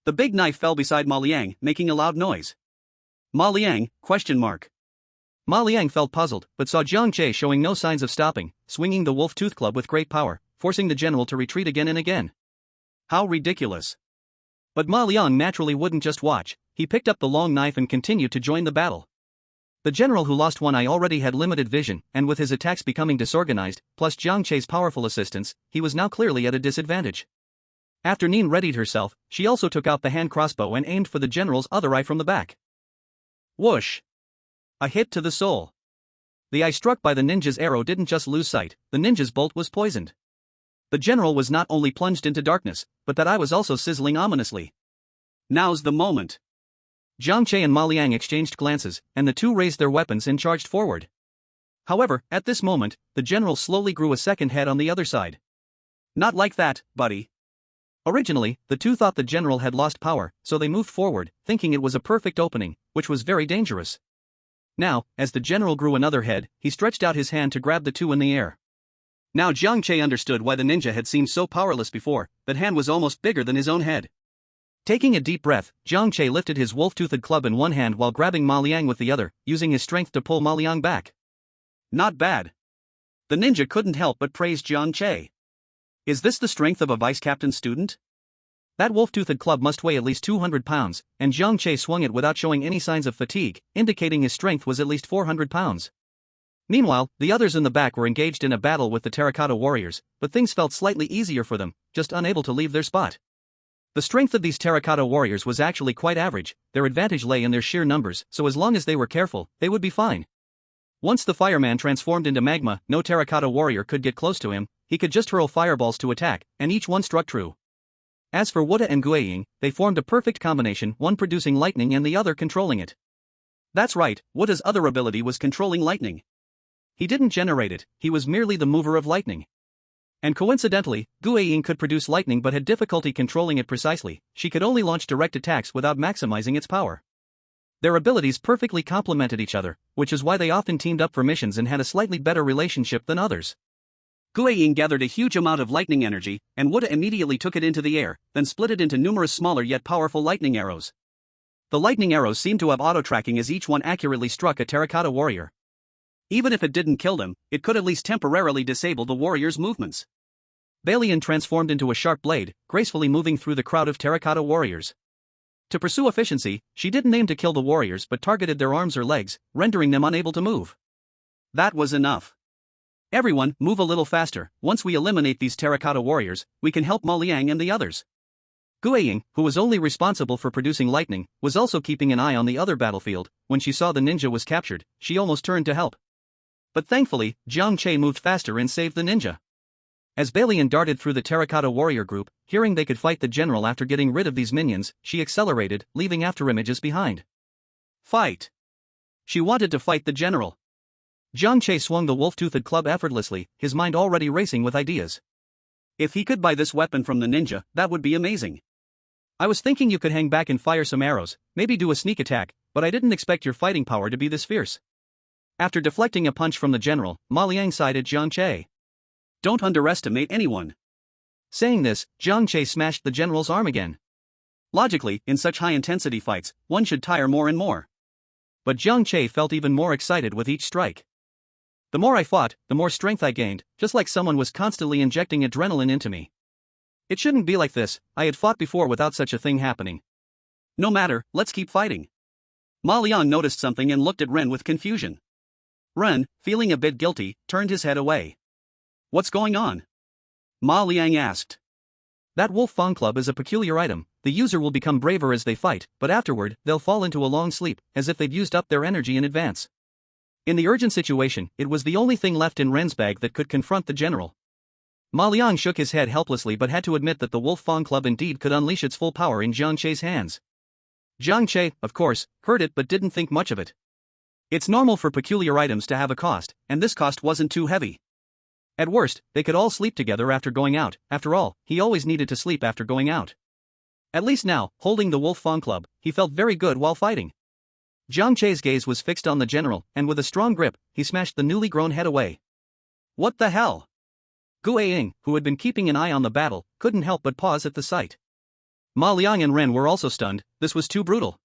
The big knife fell beside Ma Liang, making a loud noise. Ma Liang? Ma Liang felt puzzled, but saw Jiang Che showing no signs of stopping, swinging the wolf tooth club with great power, forcing the general to retreat again and again. How ridiculous! But Ma Liang naturally wouldn't just watch. He picked up the long knife and continued to join the battle. The general who lost one eye already had limited vision, and with his attacks becoming disorganized, plus Jiang Che's powerful assistance, he was now clearly at a disadvantage. After Nin readied herself, she also took out the hand crossbow and aimed for the general's other eye from the back. Whoosh! A hit to the soul. The eye struck by the ninja's arrow didn't just lose sight, the ninja's bolt was poisoned. The general was not only plunged into darkness, but that eye was also sizzling ominously. Now's the moment. Jiang Che and Ma Liang exchanged glances, and the two raised their weapons and charged forward. However, at this moment, the general slowly grew a second head on the other side. Not like that, buddy. Originally, the two thought the general had lost power, so they moved forward, thinking it was a perfect opening, which was very dangerous. Now, as the general grew another head, he stretched out his hand to grab the two in the air. Now Jiang Che understood why the ninja had seemed so powerless before. That hand was almost bigger than his own head. Taking a deep breath, Jiang Che lifted his wolf-toothed club in one hand while grabbing Ma Liang with the other, using his strength to pull Ma Liang back. Not bad. The ninja couldn't help but praise Jiang Che. Is this the strength of a vice-captain student? That wolf-toothed club must weigh at least 200 pounds, and Jiang Che swung it without showing any signs of fatigue, indicating his strength was at least 400 pounds. Meanwhile, the others in the back were engaged in a battle with the terracotta warriors, but things felt slightly easier for them, just unable to leave their spot. The strength of these terracotta warriors was actually quite average. Their advantage lay in their sheer numbers, so as long as they were careful, they would be fine. Once the fireman transformed into magma, no terracotta warrior could get close to him. He could just hurl fireballs to attack, and each one struck true. As for Wuda and Guiying, they formed a perfect combination, one producing lightning and the other controlling it. That's right, Wuda's other ability was controlling lightning. He didn't generate it, he was merely the mover of lightning. And coincidentally, Guiying could produce lightning but had difficulty controlling it precisely. She could only launch direct attacks without maximizing its power. Their abilities perfectly complemented each other, which is why they often teamed up for missions and had a slightly better relationship than others. Guiying gathered a huge amount of lightning energy, and Wuda immediately took it into the air, then split it into numerous smaller yet powerful lightning arrows. The lightning arrows seemed to have auto-tracking as each one accurately struck a terracotta warrior. Even if it didn't kill them, it could at least temporarily disable the warrior's movements. Balian transformed into a sharp blade, gracefully moving through the crowd of terracotta warriors. To pursue efficiency, she didn't aim to kill the warriors but targeted their arms or legs, rendering them unable to move. That was enough. Everyone, move a little faster. Once we eliminate these terracotta warriors, we can help Ma Liang and the others. Guiying, who was only responsible for producing lightning, was also keeping an eye on the other battlefield. When she saw the ninja was captured, she almost turned to help. But thankfully, Jiang Che moved faster and saved the ninja. As Balian darted through the terracotta warrior group, hearing they could fight the general after getting rid of these minions, she accelerated, leaving afterimages behind. Fight! She wanted to fight the general. Jiang Che swung the wolf-toothed club effortlessly, his mind already racing with ideas. If he could buy this weapon from the ninja, that would be amazing. I was thinking you could hang back and fire some arrows, maybe do a sneak attack, but I didn't expect your fighting power to be this fierce. After deflecting a punch from the general, Ma Liang sighed at Jiang Che. Don't underestimate anyone. Saying this, Jiang Che smashed the general's arm again. Logically, in such high-intensity fights, one should tire more and more. But Jiang Che felt even more excited with each strike. The more I fought, the more strength I gained, just like someone was constantly injecting adrenaline into me. It shouldn't be like this. I had fought before without such a thing happening. No matter, let's keep fighting. Ma Liang noticed something and looked at Ren with confusion. Ren, feeling a bit guilty, turned his head away. What's going on? Ma Liang asked. That Wolf Fang Club is a peculiar item. The user will become braver as they fight, but afterward, they'll fall into a long sleep, as if they'd used up their energy in advance. In the urgent situation, it was the only thing left in Ren's bag that could confront the general. Ma Liang shook his head helplessly but had to admit that the Wolf Fang Club indeed could unleash its full power in Jiang Che's hands. Jiang Che, of course, heard it but didn't think much of it. It's normal for peculiar items to have a cost, and this cost wasn't too heavy. At worst, they could all sleep together after going out. After all, he always needed to sleep after going out. At least now, holding the Wolfeng club, he felt very good while fighting. Jiang Che's gaze was fixed on the general, and with a strong grip, he smashed the newly grown head away. What the hell? Gu Ying, who had been keeping an eye on the battle, couldn't help but pause at the sight. Ma Liang and Ren were also stunned. This was too brutal.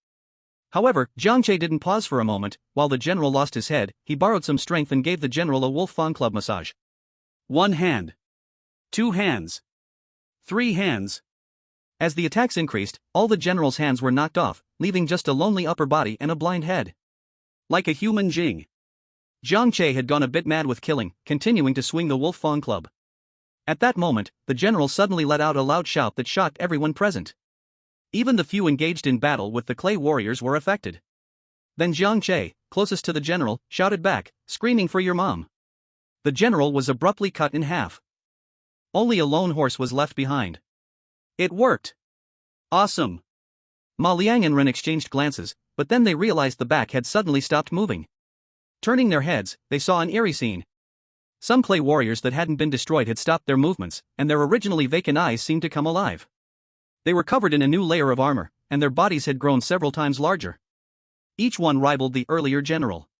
However, Jiang Che didn't pause for a moment. While the general lost his head, he borrowed some strength and gave the general a Wolfeng club massage. 1 hand. 2 hands. 3 hands. As the attacks increased, all the general's hands were knocked off, leaving just a lonely upper body and a blind head. Like a human Jing. Jiang Che had gone a bit mad with killing, continuing to swing the Wolfeng club. At that moment, the general suddenly let out a loud shout that shocked everyone present. Even the few engaged in battle with the clay warriors were affected. Then Jiang Che, closest to the general, shouted back, screaming for your mom. The general was abruptly cut in half. Only a lone horse was left behind. It worked. Awesome. Ma Liang and Ren exchanged glances, but then they realized the back had suddenly stopped moving. Turning their heads, they saw an eerie scene. Some clay warriors that hadn't been destroyed had stopped their movements, and their originally vacant eyes seemed to come alive. They were covered in a new layer of armor, and their bodies had grown several times larger. Each one rivaled the earlier general.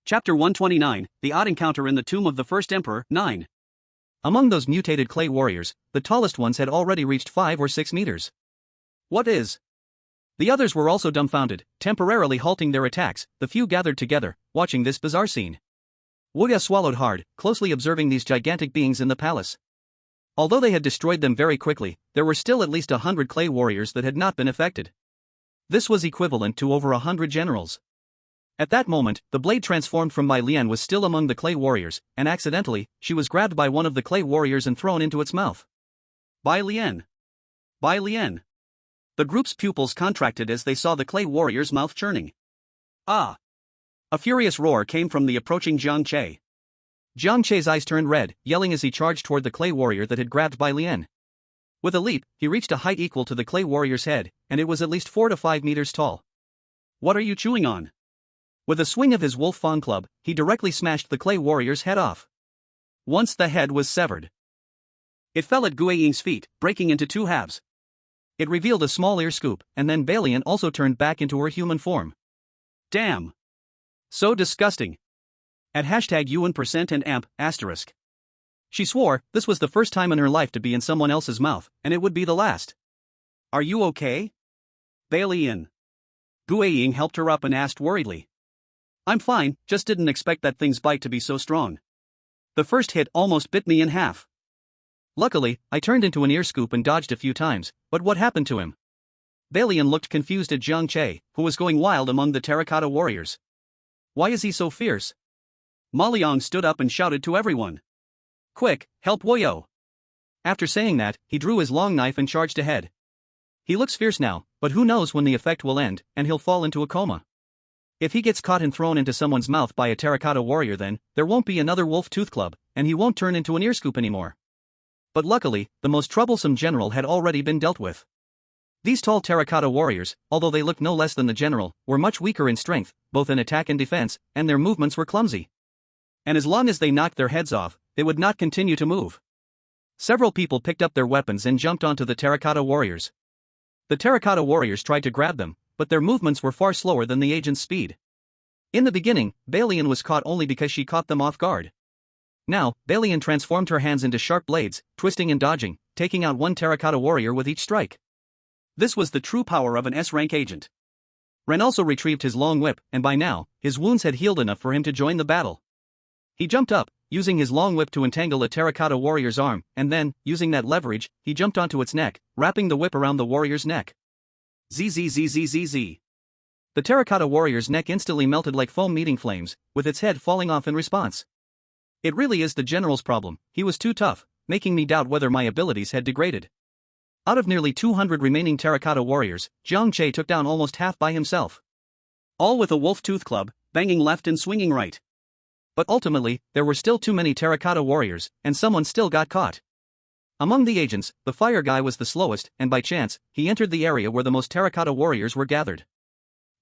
Chapter 129, The Odd Encounter in the Tomb of the First Emperor, 9. Among those mutated clay warriors, the tallest ones had already reached 5 or 6 meters. What is? The others were also dumbfounded, temporarily halting their attacks. The few gathered together, watching this bizarre scene. Wuya swallowed hard, closely observing these gigantic beings in the palace. Although they had destroyed them very quickly, there were still at least 100 clay warriors that had not been affected. This was equivalent to over 100 generals. At that moment, the blade transformed from Bai Lian was still among the clay warriors, and accidentally, she was grabbed by one of the clay warriors and thrown into its mouth. Bai Lian. Bai Lian. The group's pupils contracted as they saw the clay warrior's mouth churning. Ah! A furious roar came from the approaching Jiang Che. Jiang Che's eyes turned red, yelling as he charged toward the clay warrior that had grabbed Bai Lian. With a leap, he reached a height equal to the clay warrior's head, and it was at least 4 to 5 meters tall. What are you chewing on? With a swing of his Wolfeng club, he directly smashed the clay warrior's head off. Once the head was severed, it fell at Gu Ying's feet, breaking into 2 halves. It revealed a small ear scoop, and then Bai Lian also turned back into her human form. Damn! So disgusting. At #UN% and amp, *. She swore this was the first time in her life to be in someone else's mouth, and it would be the last. Are you okay? Bai Lian. Gu Ying helped her up and asked worriedly. I'm fine, just didn't expect that thing's bite to be so strong. The first hit almost bit me in half. Luckily, I turned into an ear scoop and dodged a few times, but what happened to him? Bai Lian looked confused at Jiang Che, who was going wild among the terracotta warriors. Why is he so fierce? Ma Liang stood up and shouted to everyone. Quick, help Woyo! After saying that, he drew his long knife and charged ahead. He looks fierce now, but who knows when the effect will end, and he'll fall into a coma. If he gets caught and thrown into someone's mouth by a terracotta warrior, then there won't be another wolf tooth club, and he won't turn into an ear scoop anymore. But luckily, the most troublesome general had already been dealt with. These tall terracotta warriors, although they looked no less than the general, were much weaker in strength, both in attack and defense, and their movements were clumsy. And as long as they knocked their heads off, they would not continue to move. Several people picked up their weapons and jumped onto the terracotta warriors. The terracotta warriors tried to grab them, but their movements were far slower than the agent's speed. In the beginning, Bai Lian was caught only because she caught them off guard. Now, Bai Lian transformed her hands into sharp blades, twisting and dodging, taking out one terracotta warrior with each strike. This was the true power of an S-rank agent. Ren also retrieved his long whip, and by now, his wounds had healed enough for him to join the battle. He jumped up, using his long whip to entangle a terracotta warrior's arm, and then, using that leverage, he jumped onto its neck, wrapping the whip around the warrior's neck. Zzzzzzz. The terracotta warrior's neck instantly melted like foam meeting flames, with its head falling off in response. It really is the general's problem, he was too tough, making me doubt whether my abilities had degraded. Out of nearly 200 remaining terracotta warriors, Jiang Che took down almost half by himself. All with a wolf tooth club, banging left and swinging right. But ultimately, there were still too many terracotta warriors, and someone still got caught. Among the agents, the fire guy was the slowest, and by chance, he entered the area where the most terracotta warriors were gathered.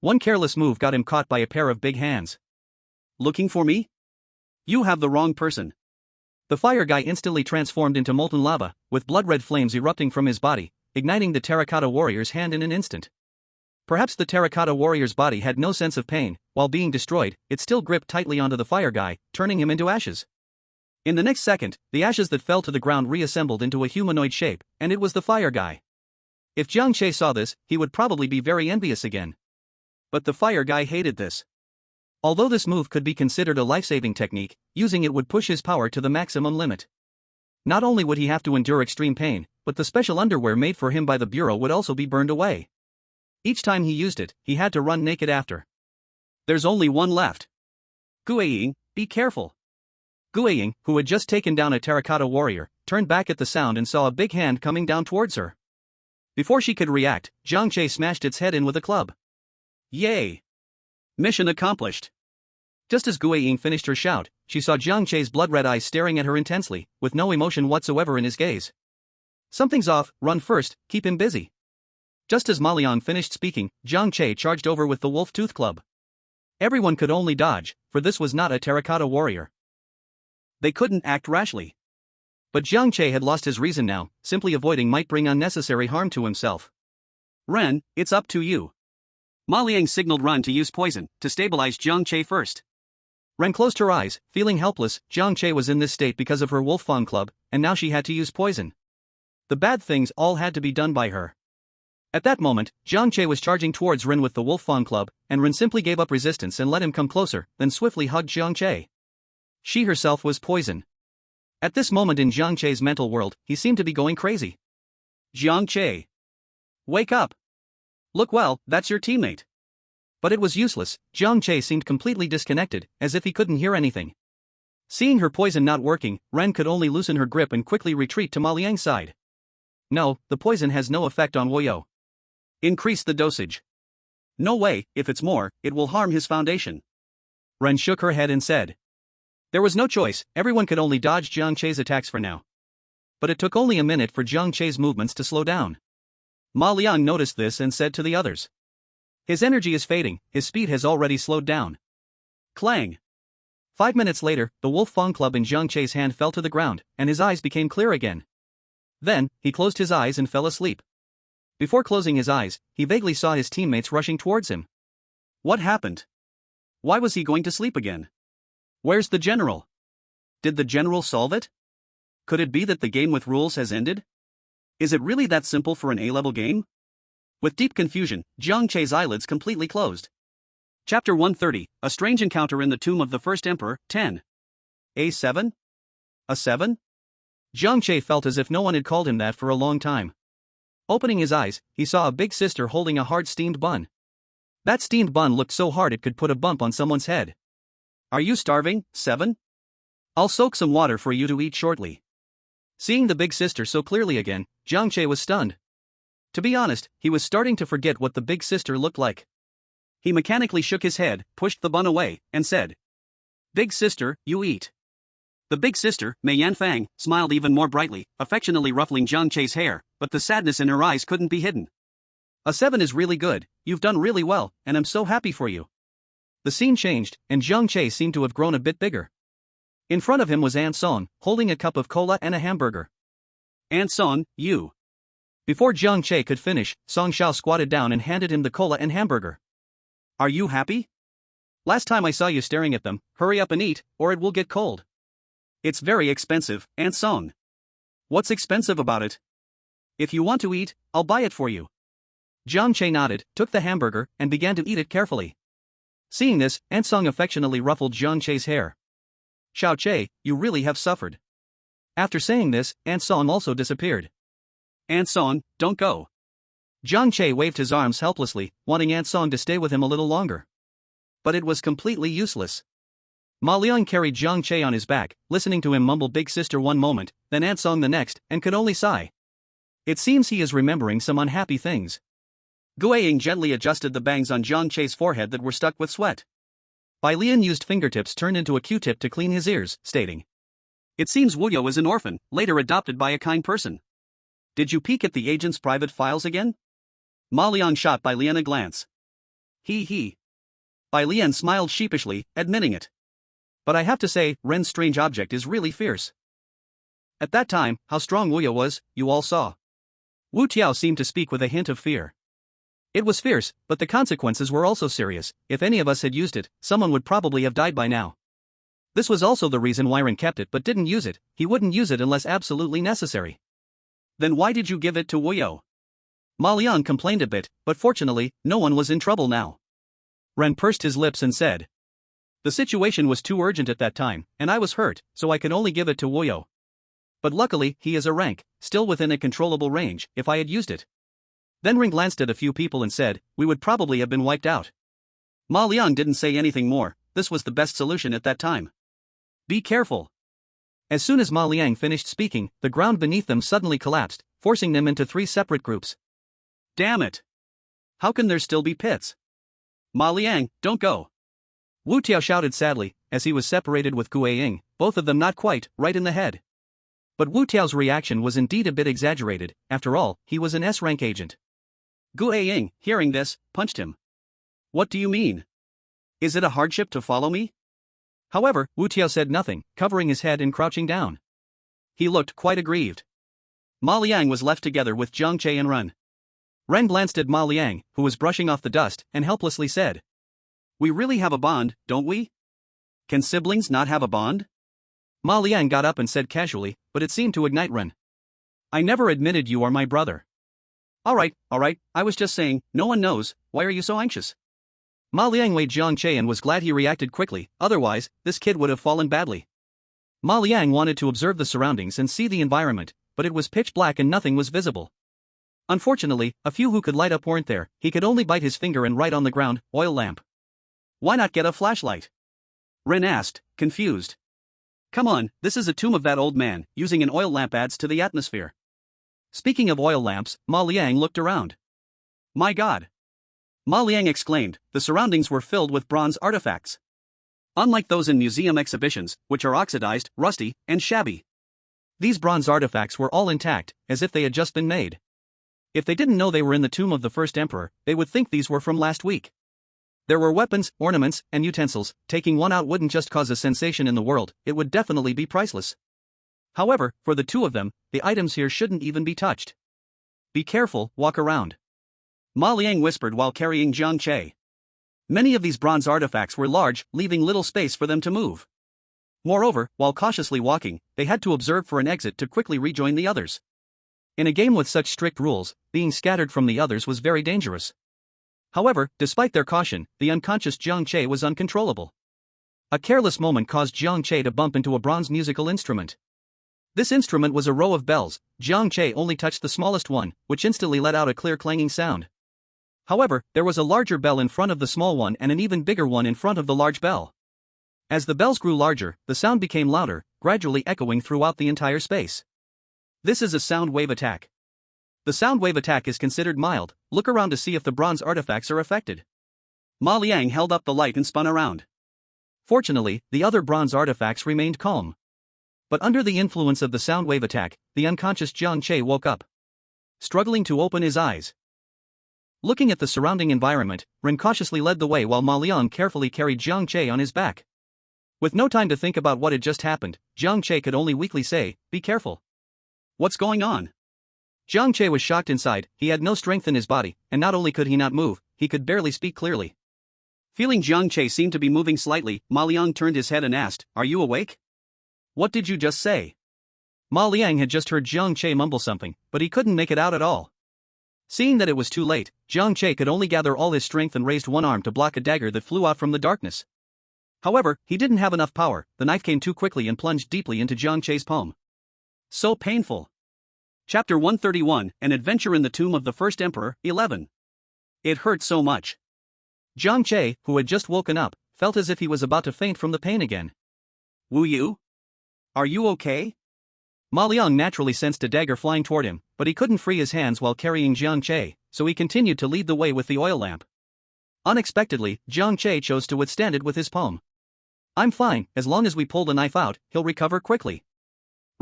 One careless move got him caught by a pair of big hands. Looking for me? You have the wrong person. The fire guy instantly transformed into molten lava, with blood-red flames erupting from his body, igniting the terracotta warrior's hand in an instant. Perhaps the terracotta warrior's body had no sense of pain; while being destroyed, it still gripped tightly onto the fire guy, turning him into ashes. In the next second, the ashes that fell to the ground reassembled into a humanoid shape, and it was the fire guy. If Jiang Che saw this, he would probably be very envious again. But the fire guy hated this. Although this move could be considered a life-saving technique, using it would push his power to the maximum limit. Not only would he have to endure extreme pain, but the special underwear made for him by the Bureau would also be burned away. Each time he used it, he had to run naked after. There's only one left. Guiying, be careful. Guiying, who had just taken down a terracotta warrior, turned back at the sound and saw a big hand coming down towards her. Before she could react, Jiang Che smashed its head in with a club. Yay! Mission accomplished. Just as Guiying finished her shout, she saw Jiang Che's blood-red eyes staring at her intensely, with no emotion whatsoever in his gaze. Something's off, run first, keep him busy. Just as Ma Liang finished speaking, Jiang Che charged over with the wolf tooth club. Everyone could only dodge, for this was not a terracotta warrior. They couldn't act rashly. But Jiang Che had lost his reason now; simply avoiding might bring unnecessary harm to himself. Ren, it's up to you. Ma Liang signaled Ren to use poison, to stabilize Jiang Che first. Ren closed her eyes, feeling helpless. Jiang Che was in this state because of her wolf fang club, and now she had to use poison. The bad things all had to be done by her. At that moment, Jiang Che was charging towards Ren with the wolf fang club, and Ren simply gave up resistance and let him come closer, then swiftly hugged Jiang Che. She herself was poison. At this moment in Jiang Che's mental world, he seemed to be going crazy. Jiang Che! Wake up! Look, well, that's your teammate. But it was useless. Jiang Che seemed completely disconnected, as if he couldn't hear anything. Seeing her poison not working, Ren could only loosen her grip and quickly retreat to Ma Liang's side. No, the poison has no effect on Woyo. Increase the dosage. No way, if it's more, it will harm his foundation. Ren shook her head and said. There was no choice, everyone could only dodge Jiang Che's attacks for now. But it took only a minute for Jiang Che's movements to slow down. Ma Liang noticed this and said to the others. His energy is fading, his speed has already slowed down. Clang! 5 minutes later, the wolf fang club in Jiang Che's hand fell to the ground, and his eyes became clear again. Then, he closed his eyes and fell asleep. Before closing his eyes, he vaguely saw his teammates rushing towards him. What happened? Why was he going to sleep again? Where's the general? Did the general solve it? Could it be that the game with rules has ended? Is it really that simple for an A-level game? With deep confusion, Jiang Che's eyelids completely closed. Chapter 130, A Strange Encounter in the Tomb of the First Emperor, 10. A7? A 7? Jiang Che felt as if no one had called him that for a long time. Opening his eyes, he saw a big sister holding a hard steamed bun. That steamed bun looked so hard it could put a bump on someone's head. Are you starving, 7? I'll soak some water for you to eat shortly. Seeing the big sister so clearly again, Jiang Che was stunned. To be honest, he was starting to forget what the big sister looked like. He mechanically shook his head, pushed the bun away, and said, Big sister, you eat. The big sister, Mei Yanfang, smiled even more brightly, affectionately ruffling Jiang Che's hair, but the sadness in her eyes couldn't be hidden. A 7 is really good, you've done really well, and I'm so happy for you. The scene changed, and Jiang Che seemed to have grown a bit bigger. In front of him was An Song, holding a cup of cola and a hamburger. An Song, you. Before Jiang Che could finish, Song Xiao squatted down and handed him the cola and hamburger. Are you happy? Last time I saw you staring at them, hurry up and eat, or it will get cold. It's very expensive, An Song. What's expensive about it? If you want to eat, I'll buy it for you. Jiang Che nodded, took the hamburger, and began to eat it carefully. Seeing this, An Song affectionately ruffled Jiang Che's hair. Xiao Che, you really have suffered. After saying this, An Song also disappeared. An Song, don't go. Jiang Che waved his arms helplessly, wanting An Song to stay with him a little longer. But it was completely useless. Ma Liang carried Jiang Che on his back, listening to him mumble Big Sister one moment, then An Song the next, and could only sigh. It seems he is remembering some unhappy things. Guiying gently adjusted the bangs on Jiang Che's forehead that were stuck with sweat. Bai Lian used fingertips turned into a Q-tip to clean his ears, stating, It seems Wu Yo is an orphan, later adopted by a kind person. Did you peek at the agent's private files again? Ma Liang shot Bai Lian a glance. He. Bai Lian smiled sheepishly, admitting it. But I have to say, Ren's strange object is really fierce. At that time, how strong Wu Yo was, you all saw. Wu Tiao seemed to speak with a hint of fear. It was fierce, but the consequences were also serious. If any of us had used it, someone would probably have died by now. This was also the reason why Ren kept it but didn't use it. He wouldn't use it unless absolutely necessary. Then why did you give it to Wu Yo? Ma Liang complained a bit, but fortunately, no one was in trouble now. Ren pursed his lips and said, the situation was too urgent at that time, and I was hurt, so I could only give it to Wu Yo. But luckily, he is a rank, still within a controllable range. If I had used it. Then Ring glanced at a few people and said, we would probably have been wiped out. Ma Liang didn't say anything more. This was the best solution at that time. Be careful. As soon as Ma Liang finished speaking, the ground beneath them suddenly collapsed, forcing them into 3 separate groups. Damn it! How can there still be pits? Ma Liang, don't go! Wu Tiao shouted sadly, as he was separated with Gu Ying, both of them not quite right in the head. But Wu Tiao's reaction was indeed a bit exaggerated. After all, he was an S-rank agent. Gu Ying, hearing this, punched him. What do you mean? Is it a hardship to follow me? However, Wu Tiao said nothing, covering his head and crouching down. He looked quite aggrieved. Ma Liang was left together with Jiang Che and Ren. Ren glanced at Ma Liang, who was brushing off the dust, and helplessly said, we really have a bond, don't we? Can siblings not have a bond? Ma Liang got up and said casually, but it seemed to ignite Ren. I never admitted you are my brother. Alright, I was just saying, no one knows, why are you so anxious? Ma Liang weighed Jiang Che and was glad he reacted quickly, otherwise, this kid would have fallen badly. Ma Liang wanted to observe the surroundings and see the environment, but it was pitch black and nothing was visible. Unfortunately, a few who could light up weren't there. He could only bite his finger and write on the ground, oil lamp. Why not get a flashlight? Ren asked, confused. Come on, this is a tomb of that old man. Using an oil lamp adds to the atmosphere. Speaking of oil lamps, Ma Liang looked around. My god! Ma Liang exclaimed, the surroundings were filled with bronze artifacts. Unlike those in museum exhibitions, which are oxidized, rusty, and shabby. These bronze artifacts were all intact, as if they had just been made. If they didn't know they were in the tomb of the first emperor, they would think these were from last week. There were weapons, ornaments, and utensils. Taking one out wouldn't just cause a sensation in the world, it would definitely be priceless. However, for the 2 of them, the items here shouldn't even be touched. Be careful, walk around. Ma Liang whispered while carrying Jiang Che. Many of these bronze artifacts were large, leaving little space for them to move. Moreover, while cautiously walking, they had to observe for an exit to quickly rejoin the others. In a game with such strict rules, being scattered from the others was very dangerous. However, despite their caution, the unconscious Jiang Che was uncontrollable. A careless moment caused Jiang Che to bump into a bronze musical instrument. This instrument was a row of bells. Jiang Che only touched the smallest one, which instantly let out a clear clanging sound. However, there was a larger bell in front of the small one and an even bigger one in front of the large bell. As the bells grew larger, the sound became louder, gradually echoing throughout the entire space. This is a sound wave attack. The sound wave attack is considered mild. Look around to see if the bronze artifacts are affected. Ma Liang held up the light and spun around. Fortunately, the other bronze artifacts remained calm. But under the influence of the sound wave attack, the unconscious Jiang Che woke up. Struggling to open his eyes. Looking at the surrounding environment, Ren cautiously led the way while Ma Liang carefully carried Jiang Che on his back. With no time to think about what had just happened, Jiang Che could only weakly say, be careful. What's going on? Jiang Che was shocked inside. He had no strength in his body, and not only could he not move, he could barely speak clearly. Feeling Jiang Che seemed to be moving slightly, Ma Liang turned his head and asked, are you awake? What did you just say? Ma Liang had just heard Jiang Che mumble something, but he couldn't make it out at all. Seeing that it was too late, Jiang Che could only gather all his strength and raised one arm to block a dagger that flew out from the darkness. However, he didn't have enough power. The knife came too quickly and plunged deeply into Jiang Che's palm. So painful. Chapter 131, An Adventure in the Tomb of the First Emperor, 11. It hurt so much. Jiang Che, who had just woken up, felt as if he was about to faint from the pain again. Wu Yu? Are you okay? Ma Liang naturally sensed a dagger flying toward him, but he couldn't free his hands while carrying Jiang Che, so he continued to lead the way with the oil lamp. Unexpectedly, Jiang Che chose to withstand it with his palm. I'm fine, as long as we pull the knife out, he'll recover quickly.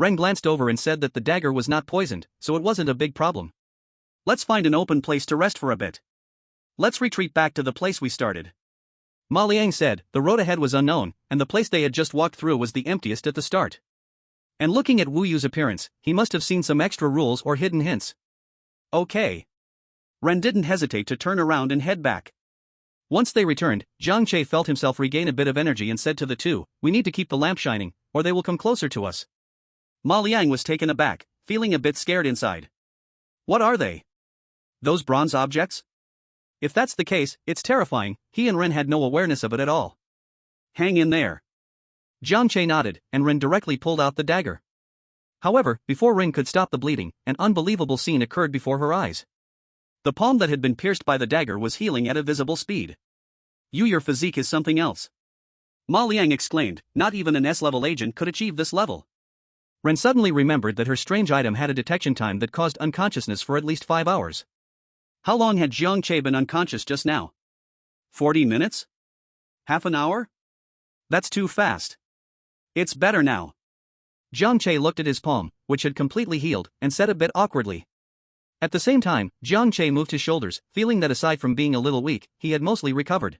Ren glanced over and said that the dagger was not poisoned, so it wasn't a big problem. Let's find an open place to rest for a bit. Let's retreat back to the place we started. Ma Liang said. The road ahead was unknown, and the place they had just walked through was the emptiest at the start. And looking at Wu Yu's appearance, he must have seen some extra rules or hidden hints. Okay. Ren didn't hesitate to turn around and head back. Once they returned, Jiang Che felt himself regain a bit of energy and said to the two, "We need to keep the lamp shining, or they will come closer to us." Ma Liang was taken aback, feeling a bit scared inside. What are they? Those bronze objects? If that's the case, it's terrifying. He and Ren had no awareness of it at all. Hang in there. Jiang Che nodded, and Ren directly pulled out the dagger. However, before Ren could stop the bleeding, an unbelievable scene occurred before her eyes. The palm that had been pierced by the dagger was healing at a visible speed. Your physique is something else. Ma Liang exclaimed, not even an S-level agent could achieve this level. Ren suddenly remembered that her strange item had a detection time that caused unconsciousness for at least 5 hours. How long had Jiang Che been unconscious just now? 40 minutes? Half an hour? That's too fast. It's better now. Jiang Che looked at his palm, which had completely healed, and said a bit awkwardly. At the same time, Jiang Che moved his shoulders, feeling that aside from being a little weak, he had mostly recovered.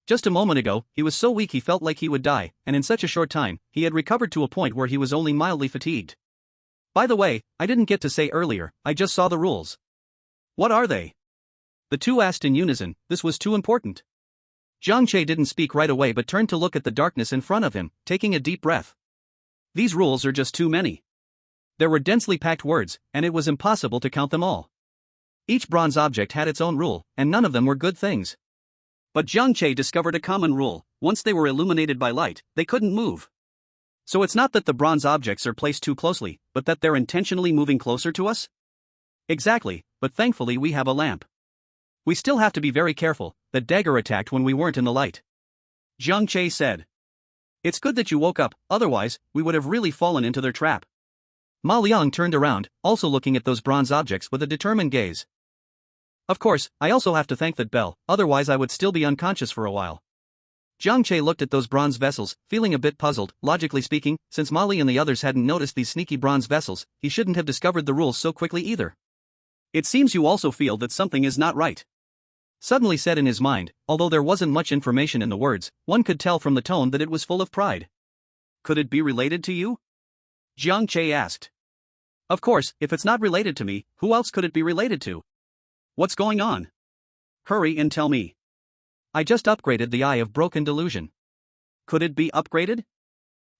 Just a moment ago, he was so weak he felt like he would die, and in such a short time, he had recovered to a point where he was only mildly fatigued. By the way, I didn't get to say earlier, I just saw the rules. What are they? The two asked in unison. This was too important. Jiang Che didn't speak right away but turned to look at the darkness in front of him, taking a deep breath. These rules are just too many. There were densely packed words, and it was impossible to count them all. Each bronze object had its own rule, and none of them were good things. But Jiang Che discovered a common rule: once they were illuminated by light, they couldn't move. So it's not that the bronze objects are placed too closely, but that they're intentionally moving closer to us? Exactly, but thankfully we have a lamp. We still have to be very careful. The dagger attacked when we weren't in the light. Jiang Che said. It's good that you woke up, otherwise, we would have really fallen into their trap. Ma Liang turned around, also looking at those bronze objects with a determined gaze. Of course, I also have to thank that bell, otherwise I would still be unconscious for a while. Jiang Che looked at those bronze vessels, feeling a bit puzzled. Logically speaking, since Molly and the others hadn't noticed these sneaky bronze vessels, he shouldn't have discovered the rules so quickly either. It seems you also feel that something is not right. Suddenly said in his mind, although there wasn't much information in the words, one could tell from the tone that it was full of pride. Could it be related to you? Jiang Che asked. Of course, if it's not related to me, who else could it be related to? What's going on? Hurry and tell me. I just upgraded the Eye of Broken Delusion. Could it be upgraded?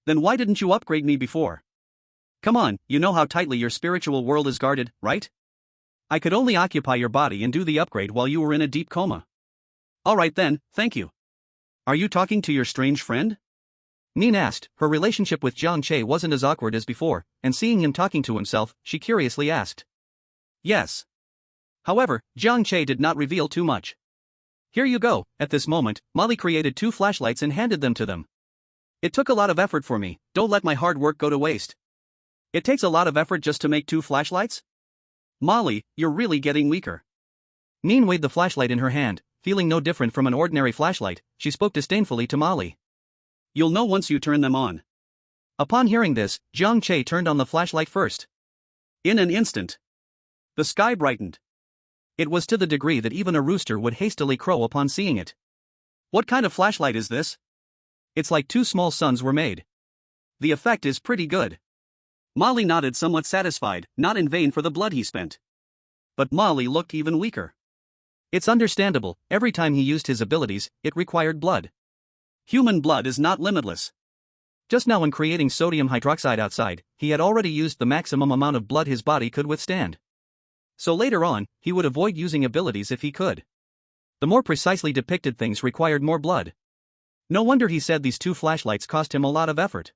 Then why didn't you upgrade me before? Come on, you know how tightly your spiritual world is guarded, right? I could only occupy your body and do the upgrade while you were in a deep coma. Alright then, thank you. Are you talking to your strange friend? Nin asked. Her relationship with Jiang Che wasn't as awkward as before, and seeing him talking to himself, she curiously asked. Yes. However, Jiang Che did not reveal too much. Here you go. At this moment, Molly created 2 flashlights and handed them to them. It took a lot of effort for me, don't let my hard work go to waste. It takes a lot of effort just to make 2 flashlights? Molly, you're really getting weaker. Nin weighed the flashlight in her hand, feeling no different from an ordinary flashlight. She spoke disdainfully to Molly. You'll know once you turn them on. Upon hearing this, Jiang Che turned on the flashlight first. In an instant, the sky brightened. It was to the degree that even a rooster would hastily crow upon seeing it. What kind of flashlight is this? It's like 2 small suns were made. The effect is pretty good. Molly nodded, somewhat satisfied, not in vain for the blood he spent. But Molly looked even weaker. It's understandable, every time he used his abilities, it required blood. Human blood is not limitless. Just now when creating sodium hydroxide outside, he had already used the maximum amount of blood his body could withstand. So later on, he would avoid using abilities if he could. The more precisely depicted things required more blood. No wonder he said these 2 flashlights cost him a lot of effort.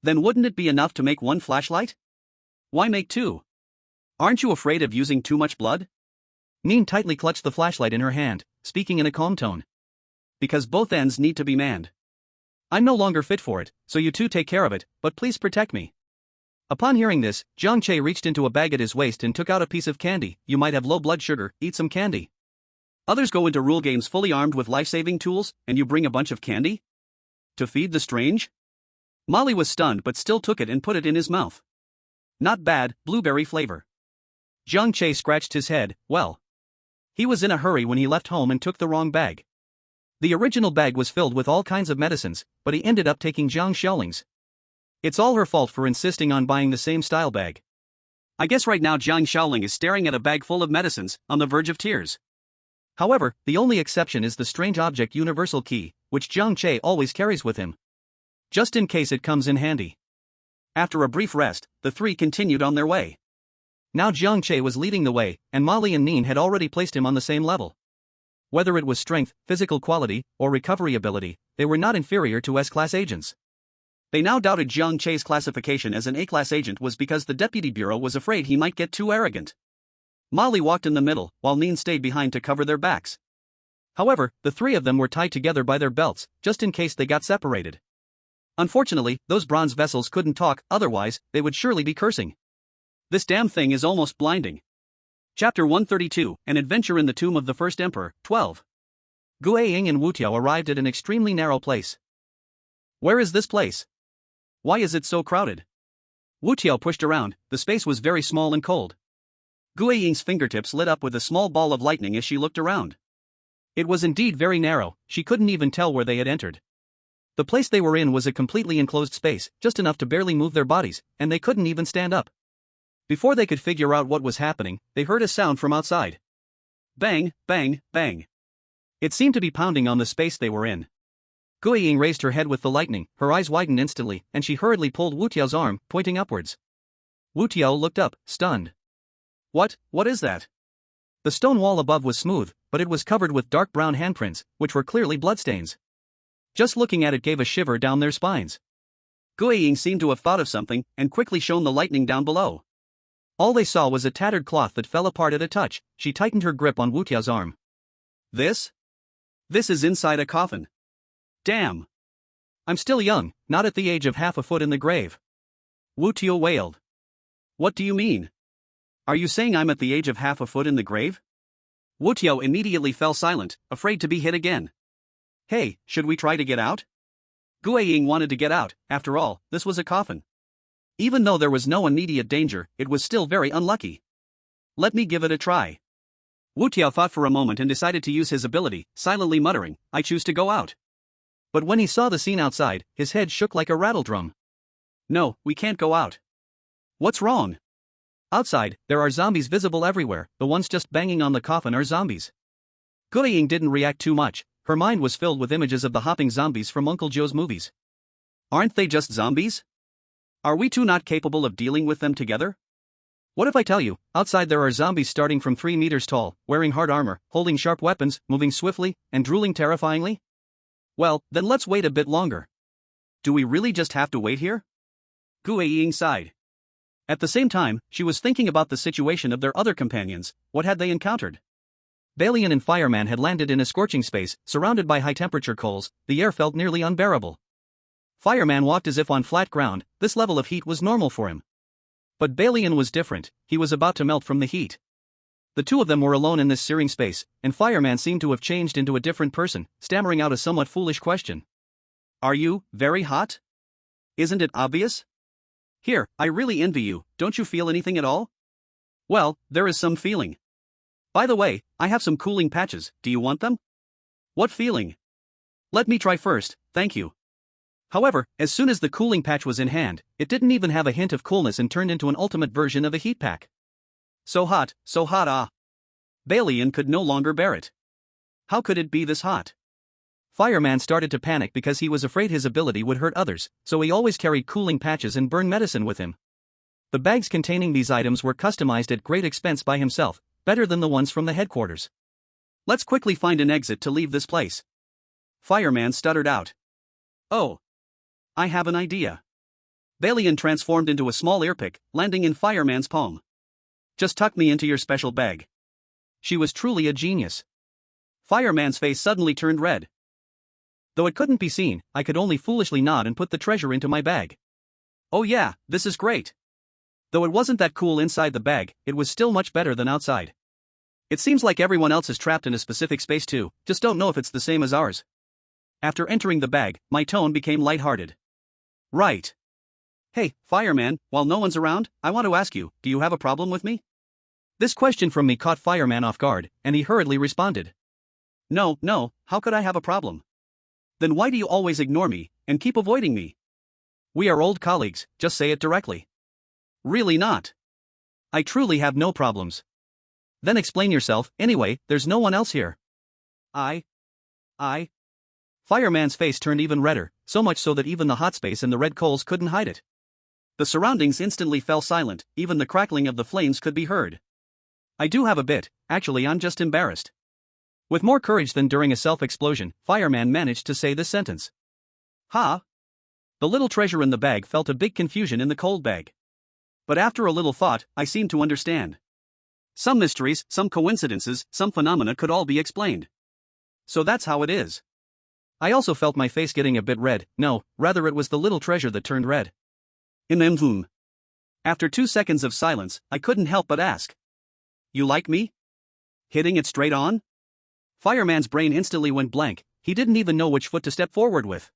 Then wouldn't it be enough to make 1 flashlight? Why make 2? Aren't you afraid of using too much blood? Nin tightly clutched the flashlight in her hand, speaking in a calm tone. Because both ends need to be manned. I'm no longer fit for it, so you 2 take care of it, but please protect me. Upon hearing this, Jiang Che reached into a bag at his waist and took out a piece of candy. You might have low blood sugar, eat some candy. Others go into rule games fully armed with life-saving tools, and you bring a bunch of candy? To feed the strange? Molly was stunned but still took it and put it in his mouth. Not bad, blueberry flavor. Jiang Che scratched his head. Well, he was in a hurry when he left home and took the wrong bag. The original bag was filled with all kinds of medicines, but he ended up taking Jiang Xiaoling's. It's all her fault for insisting on buying the same style bag. I guess right now Jiang Xiaoling is staring at a bag full of medicines, on the verge of tears. However, the only exception is the strange object universal key, which Jiang Che always carries with him, just in case it comes in handy. After a brief rest, the three continued on their way. Now Jiang Che was leading the way, and Molly and Neen had already placed him on the same level. Whether it was strength, physical quality, or recovery ability, they were not inferior to S-class agents. They now doubted Jiang Che's classification as an A-class agent was because the Deputy Bureau was afraid he might get too arrogant. Molly walked in the middle, while Neen stayed behind to cover their backs. However, the three of them were tied together by their belts, just in case they got separated. Unfortunately, those bronze vessels couldn't talk, otherwise, they would surely be cursing. This damn thing is almost blinding. Chapter 132, An Adventure in the Tomb of the First Emperor, 12. Gue Ying and Wu Tiao arrived at an extremely narrow place. Where is this place? Why is it so crowded? Wu Tiao pushed around. The space was very small and cold. Gue Ying's fingertips lit up with a small ball of lightning as she looked around. It was indeed very narrow, she couldn't even tell where they had entered. The place they were in was a completely enclosed space, just enough to barely move their bodies, and they couldn't even stand up. Before they could figure out what was happening, they heard a sound from outside. Bang, bang, bang. It seemed to be pounding on the space they were in. Gue Ying raised her head with the lightning, her eyes widened instantly, and she hurriedly pulled Wu Tiao's arm, pointing upwards. Wu Tiao looked up, stunned. What is that? The stone wall above was smooth, but it was covered with dark brown handprints, which were clearly bloodstains. Just looking at it gave a shiver down their spines. Gue Ying seemed to have thought of something, and quickly shone the lightning down below. All they saw was a tattered cloth that fell apart at a touch. She tightened her grip on Wu Tiao's arm. This is inside a coffin. Damn. I'm still young, not at the age of half a foot in the grave. Wu Tiao wailed. What do you mean? Are you saying I'm at the age of half a foot in the grave? Wu Tiao immediately fell silent, afraid to be hit again. Hey, should we try to get out? Gue Ying wanted to get out. After all, this was a coffin. Even though there was no immediate danger, it was still very unlucky. Let me give it a try. Wu Tiao thought for a moment and decided to use his ability, silently muttering, I choose to go out. But when he saw the scene outside, his head shook like a rattledrum. No, we can't go out. What's wrong? Outside, there are zombies visible everywhere, the ones just banging on the coffin are zombies. Gue Ying didn't react too much, her mind was filled with images of the hopping zombies from Uncle Joe's movies. Aren't they just zombies? Are we two not capable of dealing with them together? What if I tell you, outside there are zombies starting from 3 meters tall, wearing hard armor, holding sharp weapons, moving swiftly, and drooling terrifyingly? Well, then let's wait a bit longer. Do we really just have to wait here? Gue Ying sighed. At the same time, she was thinking about the situation of their other companions. What had they encountered? Balian and Fireman had landed in a scorching space, surrounded by high-temperature coals. The air felt nearly unbearable. Fireman walked as if on flat ground. This level of heat was normal for him. But Balian was different, he was about to melt from the heat. The two of them were alone in this searing space, and Fireman seemed to have changed into a different person, stammering out a somewhat foolish question. Are you very hot? Isn't it obvious? Here, I really envy you, don't you feel anything at all? Well, there is some feeling. By the way, I have some cooling patches, do you want them? What feeling? Let me try first, thank you. However, as soon as the cooling patch was in hand, it didn't even have a hint of coolness and turned into an ultimate version of a heat pack. So hot, ah. Balian could no longer bear it. How could it be this hot? Fireman started to panic because he was afraid his ability would hurt others, so he always carried cooling patches and burn medicine with him. The bags containing these items were customized at great expense by himself, better than the ones from the headquarters. Let's quickly find an exit to leave this place. Fireman stuttered out. Oh. I have an idea. Balian transformed into a small earpick, landing in Fireman's palm. Just tuck me into your special bag. She was truly a genius. Fireman's face suddenly turned red. Though it couldn't be seen, I could only foolishly nod and put the treasure into my bag. Oh yeah, this is great. Though it wasn't that cool inside the bag, it was still much better than outside. It seems like everyone else is trapped in a specific space too, just don't know if it's the same as ours. After entering the bag, my tone became lighthearted. Right. Hey, fireman, while no one's around, I want to ask you, do you have a problem with me? This question from me caught fireman off guard, and he hurriedly responded. No, no, how could I have a problem? Then why do you always ignore me, and keep avoiding me? We are old colleagues, just say it directly. Really not. I truly have no problems. Then explain yourself, anyway, there's no one else here. I. Fireman's face turned even redder, so much so that even the hot space and the red coals couldn't hide it. The surroundings instantly fell silent, even the crackling of the flames could be heard. I do have a bit, actually I'm just embarrassed. With more courage than during a self-explosion, fireman managed to say this sentence. Ha! The little treasure in the bag felt a big confusion in the cold bag. But after a little thought, I seemed to understand. Some mysteries, some coincidences, some phenomena could all be explained. So that's how it is. I also felt my face getting a bit red, no, rather it was the little treasure that turned red. After 2 seconds of silence, I couldn't help but ask. You like me? Hitting it straight on? Fireman's brain instantly went blank, he didn't even know which foot to step forward with.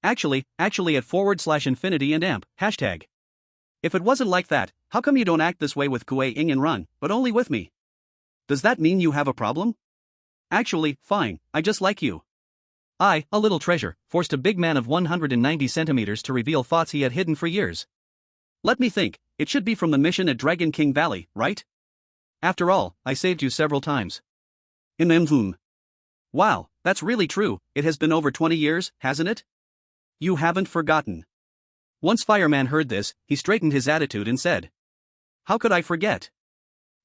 Actually at /infinity and amp, hashtag. If it wasn't like that, how come you don't act this way with Kuei Ing and Run, but only with me? Does that mean you have a problem? Actually, fine, I just like you. I, a little treasure, forced a big man of 190 centimeters to reveal thoughts he had hidden for years. Let me think, it should be from the mission at Dragon King Valley, right? After all, I saved you several times. Wow, that's really true, it has been over 20 years, hasn't it? You haven't forgotten. Once fireman heard this, he straightened his attitude and said. How could I forget?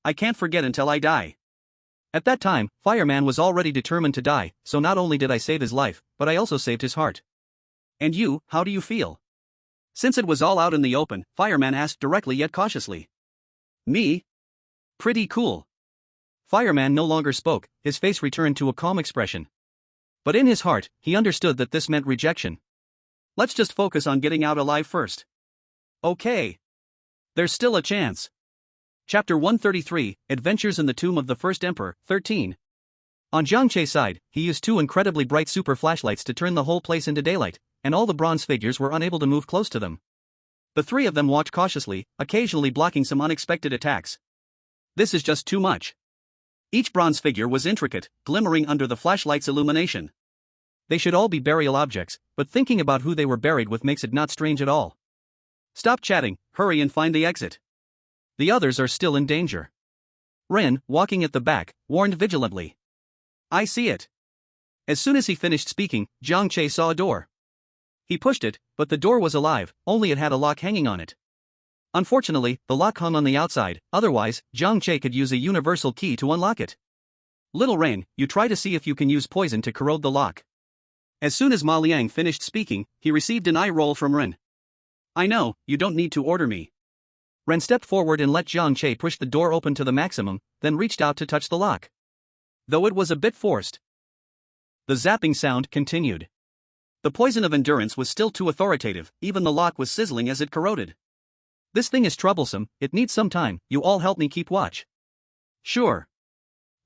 I can't forget until I die. At that time, fireman was already determined to die, so not only did I save his life, but I also saved his heart. And you, how do you feel? Since it was all out in the open, fireman asked directly yet cautiously. Me? Pretty cool. Fireman no longer spoke, his face returned to a calm expression. But in his heart, he understood that this meant rejection. Let's just focus on getting out alive first. Okay. There's still a chance. Chapter 133, Adventures in the Tomb of the First Emperor, 13. On Jiang Che's side, he used 2 incredibly bright super flashlights to turn the whole place into daylight, and all the bronze figures were unable to move close to them. The 3 of them watched cautiously, occasionally blocking some unexpected attacks. This is just too much. Each bronze figure was intricate, glimmering under the flashlight's illumination. They should all be burial objects, but thinking about who they were buried with makes it not strange at all. Stop chatting, hurry and find the exit. The others are still in danger. Ren, walking at the back, warned vigilantly. I see it. As soon as he finished speaking, Jiang Che saw a door. He pushed it, but the door was alive, only it had a lock hanging on it. Unfortunately, the lock hung on the outside, otherwise, Jiang Che could use a universal key to unlock it. Little Ren, you try to see if you can use poison to corrode the lock. As soon as Ma Liang finished speaking, he received an eye roll from Ren. I know, you don't need to order me. Ren stepped forward and let Jiang Che push the door open to the maximum, then reached out to touch the lock. Though it was a bit forced. The zapping sound continued. The poison of endurance was still too authoritative, even the lock was sizzling as it corroded. This thing is troublesome, it needs some time, you all help me keep watch. Sure.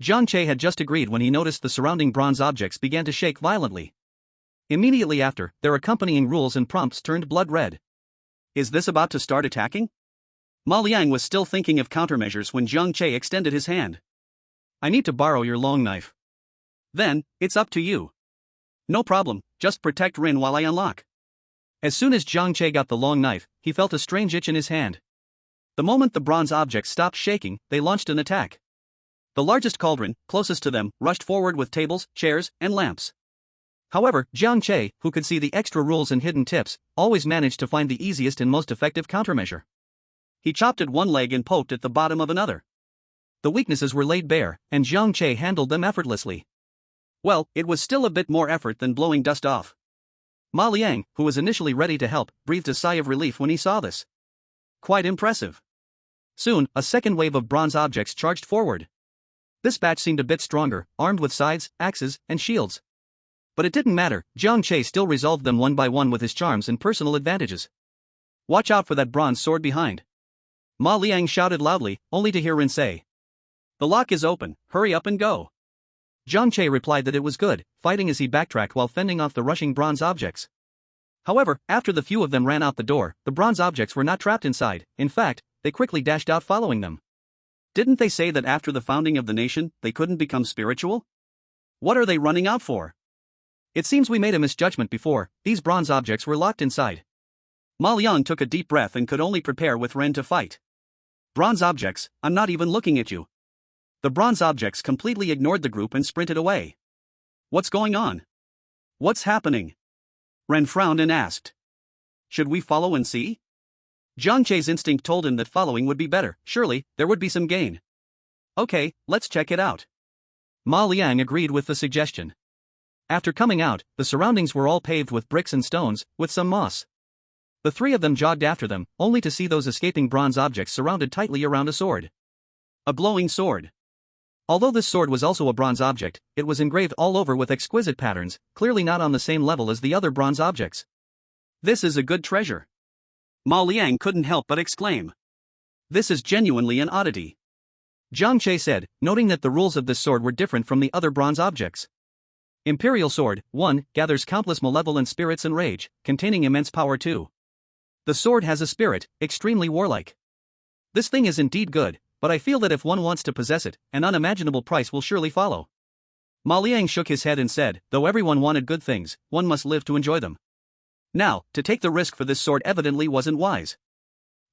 Jiang Che had just agreed when he noticed the surrounding bronze objects began to shake violently. Immediately after, their accompanying rules and prompts turned blood red. Is this about to start attacking? Ma Liang was still thinking of countermeasures when Jiang Che extended his hand. I need to borrow your long knife. Then, it's up to you. No problem, just protect Rin while I unlock. As soon as Jiang Che got the long knife, he felt a strange itch in his hand. The moment the bronze objects stopped shaking, they launched an attack. The largest cauldron, closest to them, rushed forward with tables, chairs, and lamps. However, Jiang Che, who could see the extra rules and hidden tips, always managed to find the easiest and most effective countermeasure. He chopped at one leg and poked at the bottom of another. The weaknesses were laid bare, and Jiang Che handled them effortlessly. Well, it was still a bit more effort than blowing dust off. Ma Liang, who was initially ready to help, breathed a sigh of relief when he saw this. Quite impressive. Soon, a second wave of bronze objects charged forward. This batch seemed a bit stronger, armed with scythes, axes, and shields. But it didn't matter, Jiang Che still resolved them one by one with his charms and personal advantages. Watch out for that bronze sword behind. Ma Liang shouted loudly, only to hear Rin say. The lock is open, hurry up and go. Jiang Che replied that it was good, fighting as he backtracked while fending off the rushing bronze objects. However, after the few of them ran out the door, the bronze objects were not trapped inside. In fact, they quickly dashed out following them. Didn't they say that after the founding of the nation, they couldn't become spiritual? What are they running out for? It seems we made a misjudgment before. These bronze objects were locked inside. Ma Liang took a deep breath and could only prepare with Ren to fight. Bronze objects, I'm not even looking at you. The bronze objects completely ignored the group and sprinted away. What's going on? What's happening? Ren frowned and asked. Should we follow and see? Jiang Che's instinct told him that following would be better. Surely, there would be some gain. Okay, let's check it out. Ma Liang agreed with the suggestion. After coming out, the surroundings were all paved with bricks and stones, with some moss. The three of them jogged after them, only to see those escaping bronze objects surrounded tightly around a sword. A glowing sword. Although this sword was also a bronze object, it was engraved all over with exquisite patterns, clearly not on the same level as the other bronze objects. This is a good treasure. Ma Liang couldn't help but exclaim. This is genuinely an oddity. Jiang Che said, noting that the rules of this sword were different from the other bronze objects. Imperial Sword, 1, gathers countless malevolent spirits and rage, containing immense power 2. The sword has a spirit, extremely warlike. This thing is indeed good, but I feel that if one wants to possess it, an unimaginable price will surely follow. Ma Liang shook his head and said, though everyone wanted good things, one must live to enjoy them. Now, to take the risk for this sword evidently wasn't wise.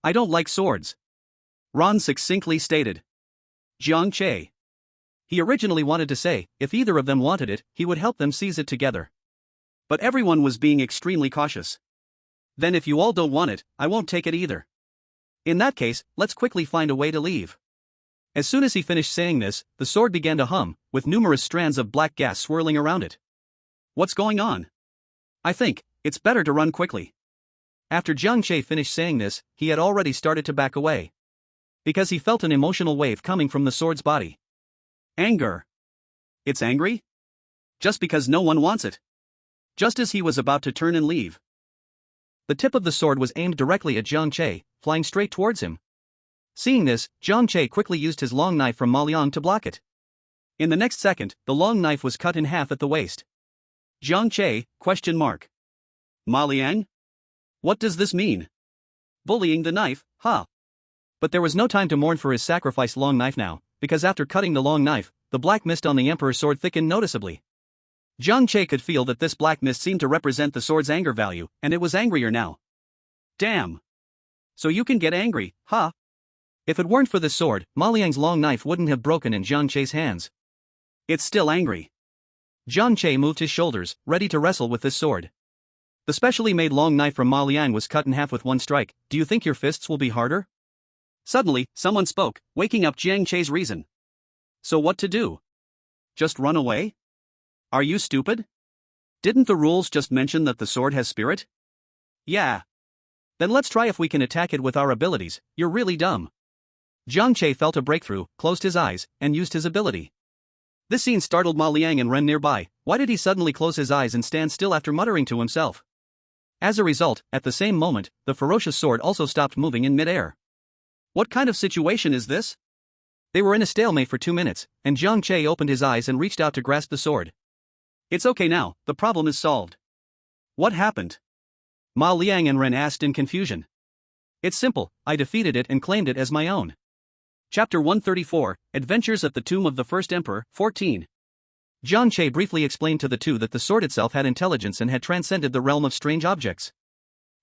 I don't like swords. Ron succinctly stated. Jiang Che. He originally wanted to say, if either of them wanted it, he would help them seize it together. But everyone was being extremely cautious. Then if you all don't want it, I won't take it either. In that case, let's quickly find a way to leave. As soon as he finished saying this, the sword began to hum, with numerous strands of black gas swirling around it. What's going on? I think it's better to run quickly. After Jiang Che finished saying this, he had already started to back away. Because he felt an emotional wave coming from the sword's body. Anger. It's angry? Just because no one wants it. Just as he was about to turn and leave. The tip of the sword was aimed directly at Jiang Che, flying straight towards him. Seeing this, Jiang Che quickly used his long knife from Ma Liang to block it. In the next second, the long knife was cut in half at the waist. Jiang Che, ? Ma Liang? What does this mean? Bullying the knife, huh? But there was no time to mourn for his sacrificed long knife now, because after cutting the long knife, the black mist on the Emperor's sword thickened noticeably. Jiang Che could feel that this black mist seemed to represent the sword's anger value, and it was angrier now. Damn. So you can get angry, huh? If it weren't for this sword, Ma Liang's long knife wouldn't have broken in Jiang Che's hands. It's still angry. Jiang Che moved his shoulders, ready to wrestle with this sword. The specially made long knife from Ma Liang was cut in half with one strike. Do you think your fists will be harder? Suddenly, someone spoke, waking up Jiang Che's reason. So what to do? Just run away? Are you stupid? Didn't the rules just mention that the sword has spirit? Yeah. Then let's try if we can attack it with our abilities. You're really dumb. Jiang Che felt a breakthrough, closed his eyes, and used his ability. This scene startled Ma Liang and Ren nearby. Why did he suddenly close his eyes and stand still after muttering to himself? As a result, at the same moment, the ferocious sword also stopped moving in midair. What kind of situation is this? They were in a stalemate for 2 minutes, and Jiang Che opened his eyes and reached out to grasp the sword. It's okay now, the problem is solved. What happened? Ma Liang and Ren asked in confusion. It's simple, I defeated it and claimed it as my own. Chapter 134, Adventures at the Tomb of the First Emperor, 14. Jiang Che briefly explained to the two that the sword itself had intelligence and had transcended the realm of strange objects.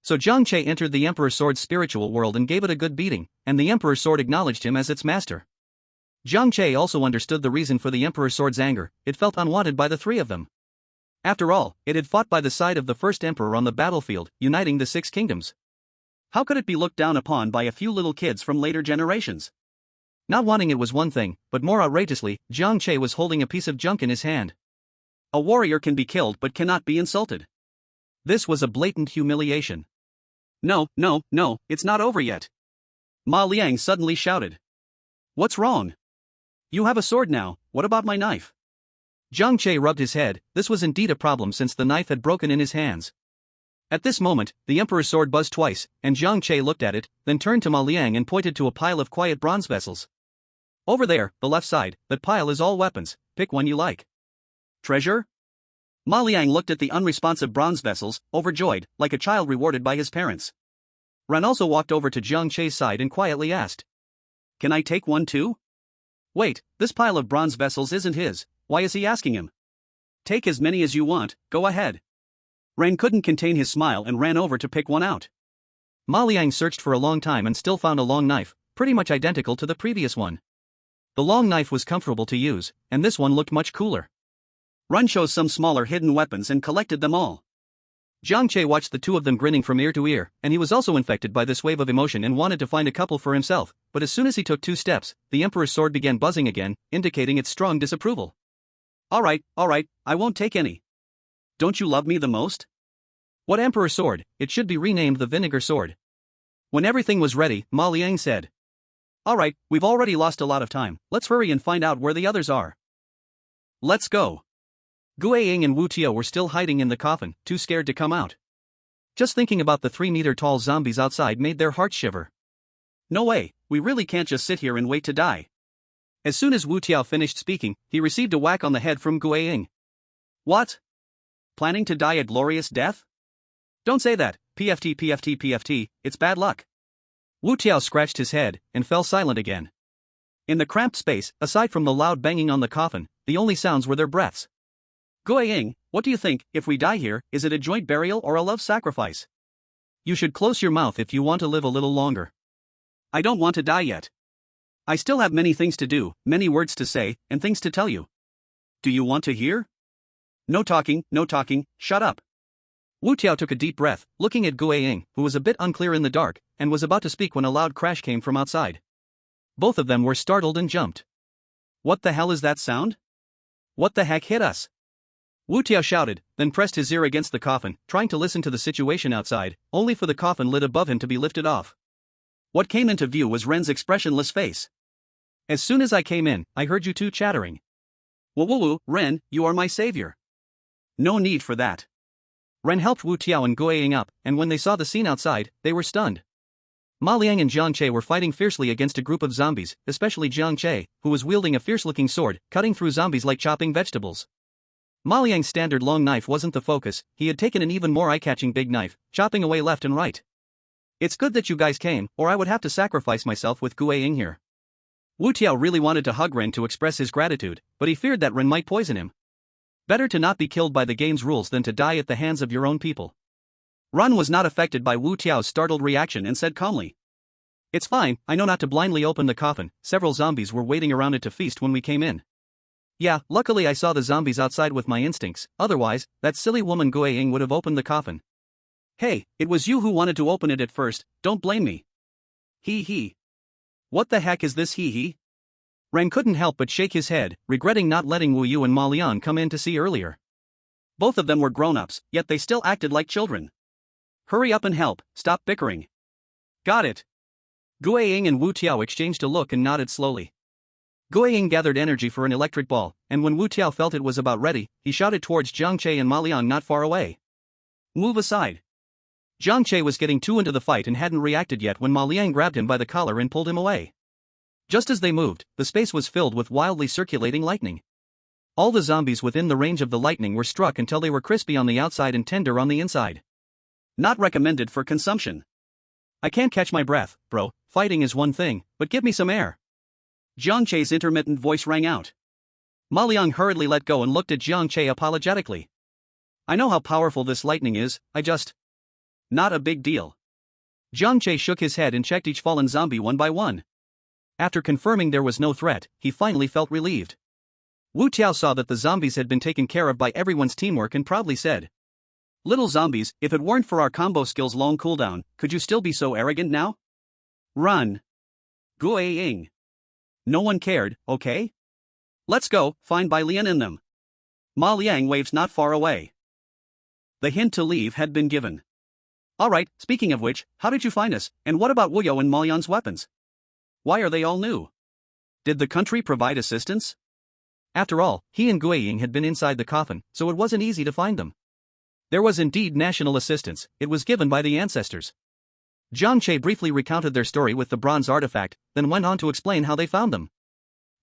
So Jiang Che entered the Emperor's sword's spiritual world and gave it a good beating, and the Emperor's sword acknowledged him as its master. Jiang Che also understood the reason for the Emperor's sword's anger. It felt unwanted by the three of them. After all, it had fought by the side of the first emperor on the battlefield, uniting the 6 kingdoms. How could it be looked down upon by a few little kids from later generations? Not wanting it was one thing, but more outrageously, Jiang Che was holding a piece of junk in his hand. A warrior can be killed but cannot be insulted. This was a blatant humiliation. No, it's not over yet. Ma Liang suddenly shouted. What's wrong? You have a sword now, what about my knife? Jiang Che rubbed his head. This was indeed a problem since the knife had broken in his hands. At this moment, the Emperor's sword buzzed twice, and Jiang Che looked at it, then turned to Ma Liang and pointed to a pile of quiet bronze vessels. Over there, the left side, that pile is all weapons, pick one you like. Treasure? Ma Liang looked at the unresponsive bronze vessels, overjoyed, like a child rewarded by his parents. Ren also walked over to Jiang Che's side and quietly asked, "Can I take one too?" "Wait, this pile of bronze vessels isn't his, why is he asking him?" "Take as many as you want, go ahead." Ren couldn't contain his smile and ran over to pick one out. Ma Liang searched for a long time and still found a long knife, pretty much identical to the previous one. The long knife was comfortable to use, and this one looked much cooler. Ren chose some smaller hidden weapons and collected them all. Jiang Che watched the two of them grinning from ear to ear, and he was also infected by this wave of emotion and wanted to find a couple for himself, but as soon as he took 2 steps, the Emperor's sword began buzzing again, indicating its strong disapproval. Alright, I won't take any. Don't you love me the most?" "What Emperor sword? It should be renamed the Vinegar Sword." When everything was ready, Ma Liang said, "Alright, we've already lost a lot of time, let's hurry and find out where the others are. Let's go." Gu Ying and Wu Tiao were still hiding in the coffin, too scared to come out. Just thinking about the 3-meter-tall zombies outside made their hearts shiver. "No way, we really can't just sit here and wait to die." As soon as Wu Tiao finished speaking, he received a whack on the head from Gu Ying. "What? Planning to die a glorious death? Don't say that, PFT, it's bad luck." Wu Tiao scratched his head and fell silent again. In the cramped space, aside from the loud banging on the coffin, the only sounds were their breaths. "Gu Ying, what do you think, if we die here, is it a joint burial or a love sacrifice?" "You should close your mouth if you want to live a little longer." "I don't want to die yet. I still have many things to do, many words to say, and things to tell you. Do you want to hear?" No talking, shut up." Wu Tiao took a deep breath, looking at Gu Ying, who was a bit unclear in the dark, and was about to speak when a loud crash came from outside. Both of them were startled and jumped. "What the hell is that sound? What the heck hit us?" Wu Tiao shouted, then pressed his ear against the coffin, trying to listen to the situation outside, only for the coffin lid above him to be lifted off. What came into view was Ren's expressionless face. "As soon as I came in, I heard you two chattering." Woo, Ren, you are my savior." "No need for that." Ren helped Wu Tiao and Gu Ying up, and when they saw the scene outside, they were stunned. Ma Liang and Jiang Che were fighting fiercely against a group of zombies, especially Jiang Che, who was wielding a fierce-looking sword, cutting through zombies like chopping vegetables. Ma Liang's standard long knife wasn't the focus, he had taken an even more eye-catching big knife, chopping away left and right. "It's good that you guys came, or I would have to sacrifice myself with Gu Ying here." Wu Tiao really wanted to hug Ren to express his gratitude, but he feared that Ren might poison him. Better to not be killed by the game's rules than to die at the hands of your own people. Ren was not affected by Wu Tiao's startled reaction and said calmly, "It's fine, I know not to blindly open the coffin, several zombies were waiting around it to feast when we came in. Yeah, luckily I saw the zombies outside with my instincts, otherwise, that silly woman Gu Ying would have opened the coffin." "Hey, it was you who wanted to open it at first, don't blame me." He. "What the heck is this he?" Ren couldn't help but shake his head, regretting not letting Wu Yu and Ma Liang come in to see earlier. Both of them were grown-ups, yet they still acted like children. "Hurry up and help, stop bickering." "Got it." Gu Ying and Wu Tiao exchanged a look and nodded slowly. Gu Ying gathered energy for an electric ball, and when Wu Tiao felt it was about ready, he shouted towards Jiang Che and Ma Liang not far away. "Move aside." Jiang Che was getting too into the fight and hadn't reacted yet when Ma Liang grabbed him by the collar and pulled him away. Just as they moved, the space was filled with wildly circulating lightning. All the zombies within the range of the lightning were struck until they were crispy on the outside and tender on the inside. Not recommended for consumption. "I can't catch my breath, bro, fighting is one thing, but give me some air." Jiang Che's intermittent voice rang out. Ma Liang hurriedly let go and looked at Jiang Che apologetically. "I know how powerful this lightning is, I just... Not a big deal." Jiang Che shook his head and checked each fallen zombie one by one. After confirming there was no threat, he finally felt relieved. Wu Tiao saw that the zombies had been taken care of by everyone's teamwork and proudly said, "Little zombies, if it weren't for our combo skills' long cooldown, could you still be so arrogant now? Run. Gu Ying. No one cared, okay? Let's go, find Bai Lian in them." Ma Liang waves not far away. The hint to leave had been given. "Alright, speaking of which, how did you find us, and what about Wu Yo and Ma Lian's weapons? Why are they all new? Did the country provide assistance?" After all, he and Gu Ying had been inside the coffin, so it wasn't easy to find them. There was indeed national assistance, it was given by the ancestors. Jiang Che briefly recounted their story with the bronze artifact, then went on to explain how they found them.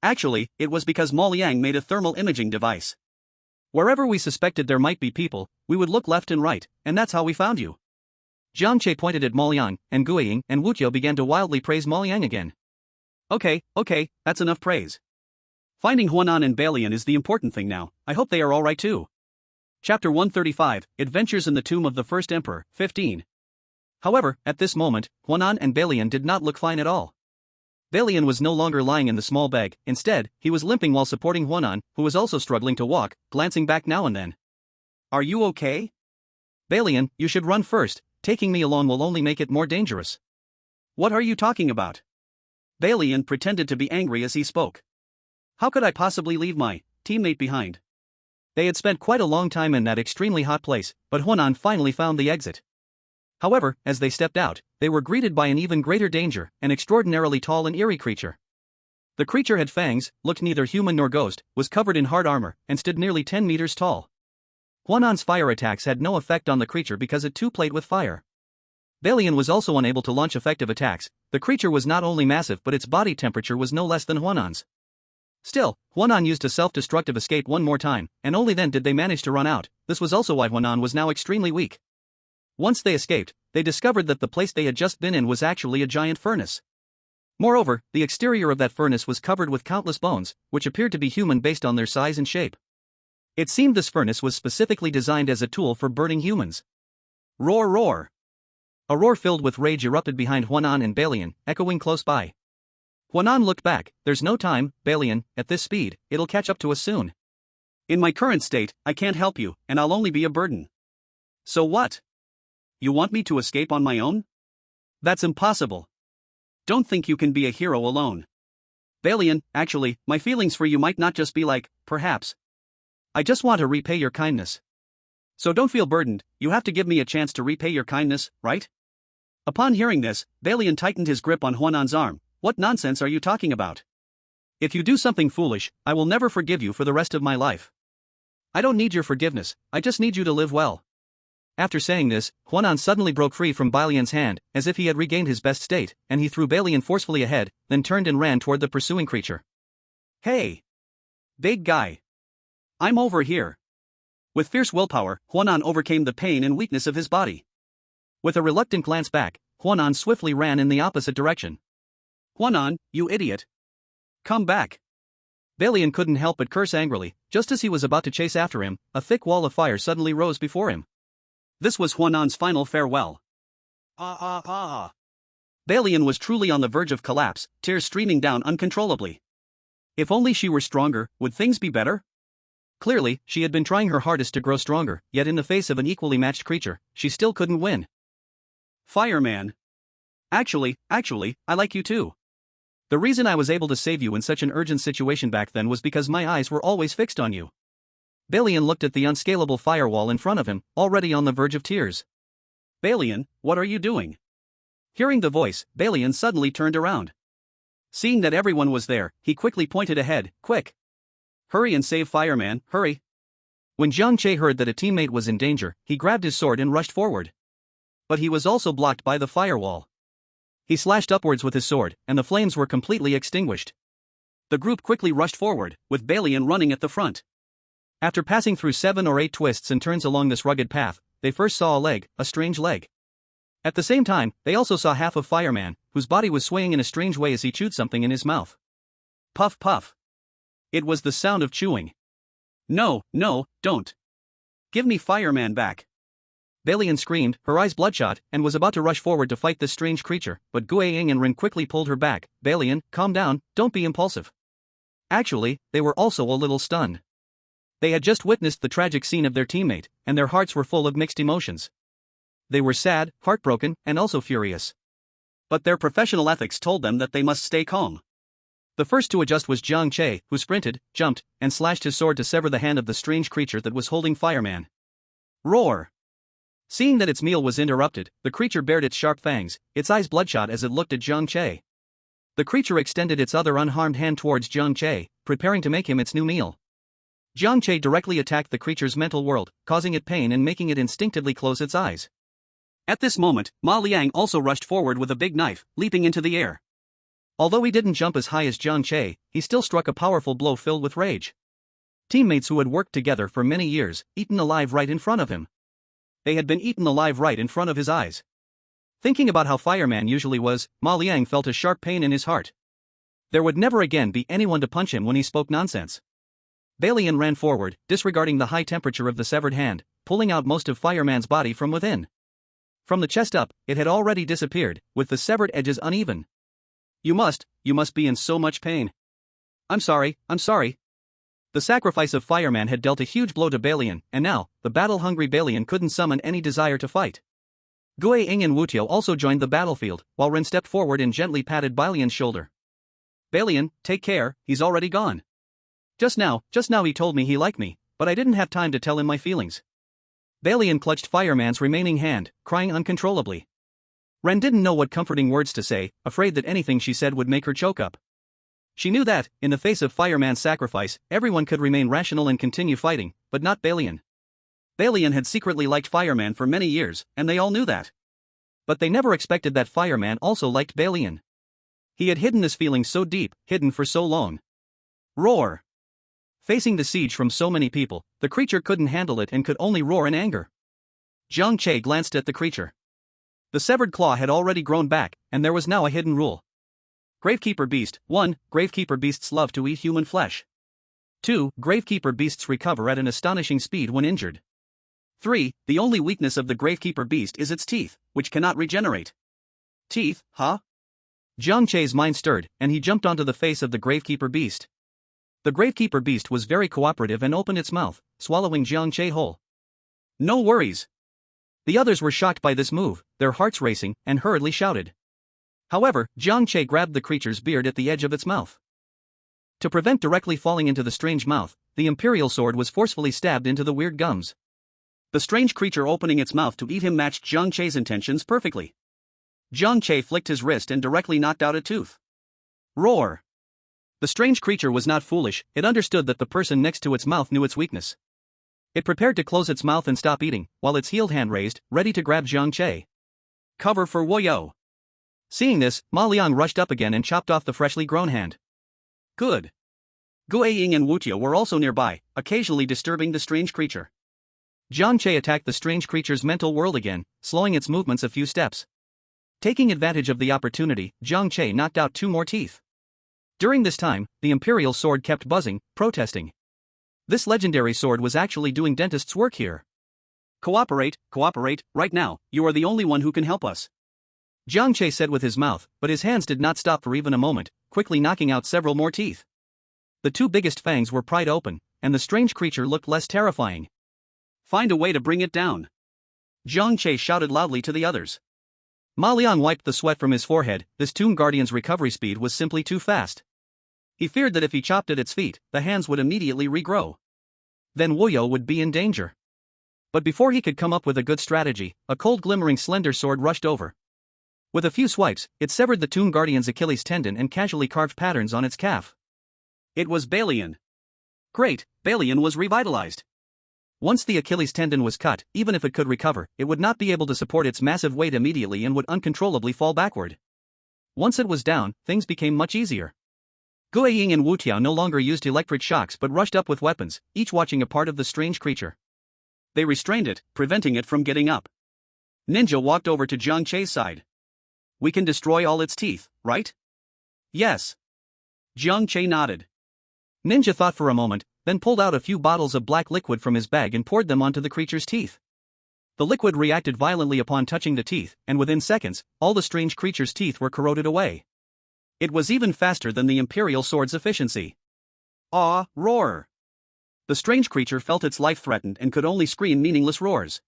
"Actually, it was because Ma Liang made a thermal imaging device. Wherever we suspected there might be people, we would look left and right, and that's how we found you. Jiang Che pointed at Mo Liang, and Guiying and Wu Qiu began to wildly praise Mo Liang again. Okay, that's enough praise. Finding Huanan and Balian is the important thing now. I hope they are alright too. Chapter 135, Adventures in the Tomb of the First Emperor, 15. However, at this moment, Huanan and Balian did not look fine at all. Balian was no longer lying in the small bag, instead, he was limping while supporting Huanan, who was also struggling to walk, glancing back now and then. Are you okay? Balian, you should run first, taking me along will only make it more dangerous. What are you talking about? Balian pretended to be angry as he spoke. How could I possibly leave my teammate behind? They had spent quite a long time in that extremely hot place, but Huanan finally found the exit. However, as they stepped out, they were greeted by an even greater danger, an extraordinarily tall and eerie creature. The creature had fangs, looked neither human nor ghost, was covered in hard armor, and stood nearly 10 meters tall. Huanan's fire attacks had no effect on the creature because it too played with fire. Balian was also unable to launch effective attacks. The creature was not only massive but its body temperature was no less than Huanan's. Still, Huanan used a self-destructive escape one more time, and only then did they manage to run out. This was also why Huanan was now extremely weak. Once they escaped, they discovered that the place they had just been in was actually a giant furnace. Moreover, the exterior of that furnace was covered with countless bones, which appeared to be human based on their size and shape. It seemed this furnace was specifically designed as a tool for burning humans. Roar, roar! A roar filled with rage erupted behind Huanan and Balian, echoing close by. Huanan looked back. There's no time, Balian, at this speed, it'll catch up to us soon. In my current state, I can't help you, and I'll only be a burden. So what? You want me to escape on my own? That's impossible. Don't think you can be a hero alone. Balian, actually, my feelings for you might not just be like, perhaps. I just want to repay your kindness. So don't feel burdened, you have to give me a chance to repay your kindness, right? Upon hearing this, Balian tightened his grip on Huanan's arm. What nonsense are you talking about? If you do something foolish, I will never forgive you for the rest of my life. I don't need your forgiveness, I just need you to live well. After saying this, Huanan suddenly broke free from Balian's hand, as if he had regained his best state, and he threw Balian forcefully ahead, then turned and ran toward the pursuing creature. Hey! Big guy! I'm over here! With fierce willpower, Huanan overcame the pain and weakness of his body. With a reluctant glance back, Huanan swiftly ran in the opposite direction. Huanan, you idiot! Come back! Balian couldn't help but curse angrily. Just as he was about to chase after him, a thick wall of fire suddenly rose before him. This was Huanan's final farewell. Balian was truly on the verge of collapse, tears streaming down uncontrollably. If only she were stronger, would things be better? Clearly, she had been trying her hardest to grow stronger, yet in the face of an equally matched creature, she still couldn't win. Fireman. Actually, I like you too. The reason I was able to save you in such an urgent situation back then was because my eyes were always fixed on you. Balian looked at the unscalable firewall in front of him, already on the verge of tears. Balian, what are you doing? Hearing the voice, Balian suddenly turned around. Seeing that everyone was there, he quickly pointed ahead. Quick! Hurry and save Fireman, hurry! When Jiang Che heard that a teammate was in danger, he grabbed his sword and rushed forward. But he was also blocked by the firewall. He slashed upwards with his sword, and the flames were completely extinguished. The group quickly rushed forward, with Balian running at the front. After passing through 7 or 8 twists and turns along this rugged path, they first saw a strange leg. At the same time, they also saw half of Fireman, whose body was swaying in a strange way as he chewed something in his mouth. Puff puff. It was the sound of chewing. No, don't. Give me Fireman back. Balian screamed, her eyes bloodshot, and was about to rush forward to fight this strange creature, but Guiying and Rin quickly pulled her back. Balian, calm down, don't be impulsive. Actually, they were also a little stunned. They had just witnessed the tragic scene of their teammate, and their hearts were full of mixed emotions. They were sad, heartbroken, and also furious. But their professional ethics told them that they must stay calm. The first to adjust was Jiang Che, who sprinted, jumped, and slashed his sword to sever the hand of the strange creature that was holding Fireman. Roar! Seeing that its meal was interrupted, the creature bared its sharp fangs, its eyes bloodshot as it looked at Jiang Che. The creature extended its other unharmed hand towards Jiang Che, preparing to make him its new meal. Jiang Che directly attacked the creature's mental world, causing it pain and making it instinctively close its eyes. At this moment, Ma Liang also rushed forward with a big knife, leaping into the air. Although he didn't jump as high as Jiang Che, he still struck a powerful blow filled with rage. Teammates who had worked together for many years, eaten alive right in front of him. They had been eaten alive right in front of his eyes. Thinking about how Fireman usually was, Ma Liang felt a sharp pain in his heart. There would never again be anyone to punch him when he spoke nonsense. Balian ran forward, disregarding the high temperature of the severed hand, pulling out most of Fireman's body from within. From the chest up, it had already disappeared, with the severed edges uneven. You must be in so much pain. I'm sorry. The sacrifice of Fireman had dealt a huge blow to Balian, and now, the battle-hungry Balian couldn't summon any desire to fight. Gui Ying and Wu Tiao also joined the battlefield, while Ren stepped forward and gently patted Balian's shoulder. Balian, take care, he's already gone. Just now he told me he liked me, but I didn't have time to tell him my feelings. Balian clutched Fireman's remaining hand, crying uncontrollably. Ren didn't know what comforting words to say, afraid that anything she said would make her choke up. She knew that, in the face of Fireman's sacrifice, everyone could remain rational and continue fighting, but not Balian. Balian had secretly liked Fireman for many years, and they all knew that. But they never expected that Fireman also liked Balian. He had hidden this feeling so deep, hidden for so long. Roar! Facing the siege from so many people, the creature couldn't handle it and could only roar in anger. Jiang Che glanced at the creature. The severed claw had already grown back, and there was now a hidden rule. Gravekeeper Beast. 1. Gravekeeper Beasts love to eat human flesh. 2. Gravekeeper Beasts recover at an astonishing speed when injured. 3. The only weakness of the Gravekeeper Beast is its teeth, which cannot regenerate. Teeth, huh? Jiang Che's mind stirred, and he jumped onto the face of the Gravekeeper Beast. The Gravekeeper Beast was very cooperative and opened its mouth, swallowing Jiang Che whole. No worries. The others were shocked by this move, their hearts racing, and hurriedly shouted. However, Jiang Che grabbed the creature's beard at the edge of its mouth. To prevent directly falling into the strange mouth, the Imperial sword was forcefully stabbed into the weird gums. The strange creature opening its mouth to eat him matched Jiang Che's intentions perfectly. Jiang Che flicked his wrist and directly knocked out a tooth. Roar! The strange creature was not foolish, it understood that the person next to its mouth knew its weakness. It prepared to close its mouth and stop eating, while its healed hand raised, ready to grab Jiang Che. Cover for Woyo! Seeing this, Ma Liang rushed up again and chopped off the freshly grown hand. Good. Gui Ying and Wu Tiao were also nearby, occasionally disturbing the strange creature. Jiang Che attacked the strange creature's mental world again, slowing its movements a few steps. Taking advantage of the opportunity, Jiang Che knocked out 2 more teeth. During this time, the Imperial sword kept buzzing, protesting. This legendary sword was actually doing dentist's work here. Cooperate, right now, you are the only one who can help us. Jiang Che said with his mouth, but his hands did not stop for even a moment, quickly knocking out several more teeth. The 2 biggest fangs were pried open, and the strange creature looked less terrifying. Find a way to bring it down. Jiang Che shouted loudly to the others. Ma Liang wiped the sweat from his forehead, this Tomb Guardian's recovery speed was simply too fast. He feared that if he chopped at its feet, the hands would immediately regrow. Then Woyo would be in danger. But before he could come up with a good strategy, a cold glimmering slender sword rushed over. With a few swipes, it severed the Tomb Guardian's Achilles tendon and casually carved patterns on its calf. It was Balian. Great, Balian was revitalized. Once the Achilles tendon was cut, even if it could recover, it would not be able to support its massive weight immediately and would uncontrollably fall backward. Once it was down, things became much easier. Gui Ying and Wu Tiao no longer used electric shocks but rushed up with weapons, each watching a part of the strange creature. They restrained it, preventing it from getting up. Ninja walked over to Jiang Che's side. We can destroy all its teeth, right? Yes. Jiang Che nodded. Ninja thought for a moment, then pulled out a few bottles of black liquid from his bag and poured them onto the creature's teeth. The liquid reacted violently upon touching the teeth, and within seconds, all the strange creature's teeth were corroded away. It was even faster than the Imperial sword's efficiency. Ah, roar! The strange creature felt its life threatened and could only scream meaningless roars.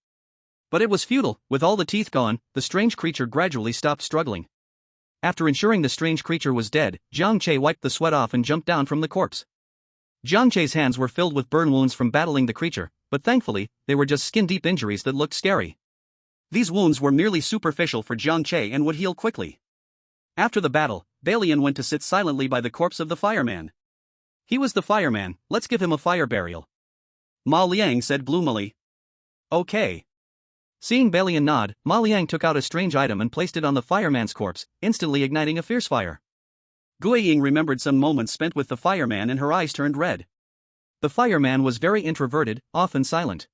But it was futile, with all the teeth gone, the strange creature gradually stopped struggling. After ensuring the strange creature was dead, Jiang Che wiped the sweat off and jumped down from the corpse. Jiang Che's hands were filled with burn wounds from battling the creature, but thankfully, they were just skin-deep injuries that looked scary. These wounds were merely superficial for Jiang Che and would heal quickly. After the battle, Balian went to sit silently by the corpse of the fireman. He was the fireman, let's give him a fire burial. Ma Liang said gloomily. Okay. Seeing Balian nod, Ma Liang took out a strange item and placed it on the fireman's corpse, instantly igniting a fierce fire. Gui Ying remembered some moments spent with the fireman and her eyes turned red. The fireman was very introverted, often silent.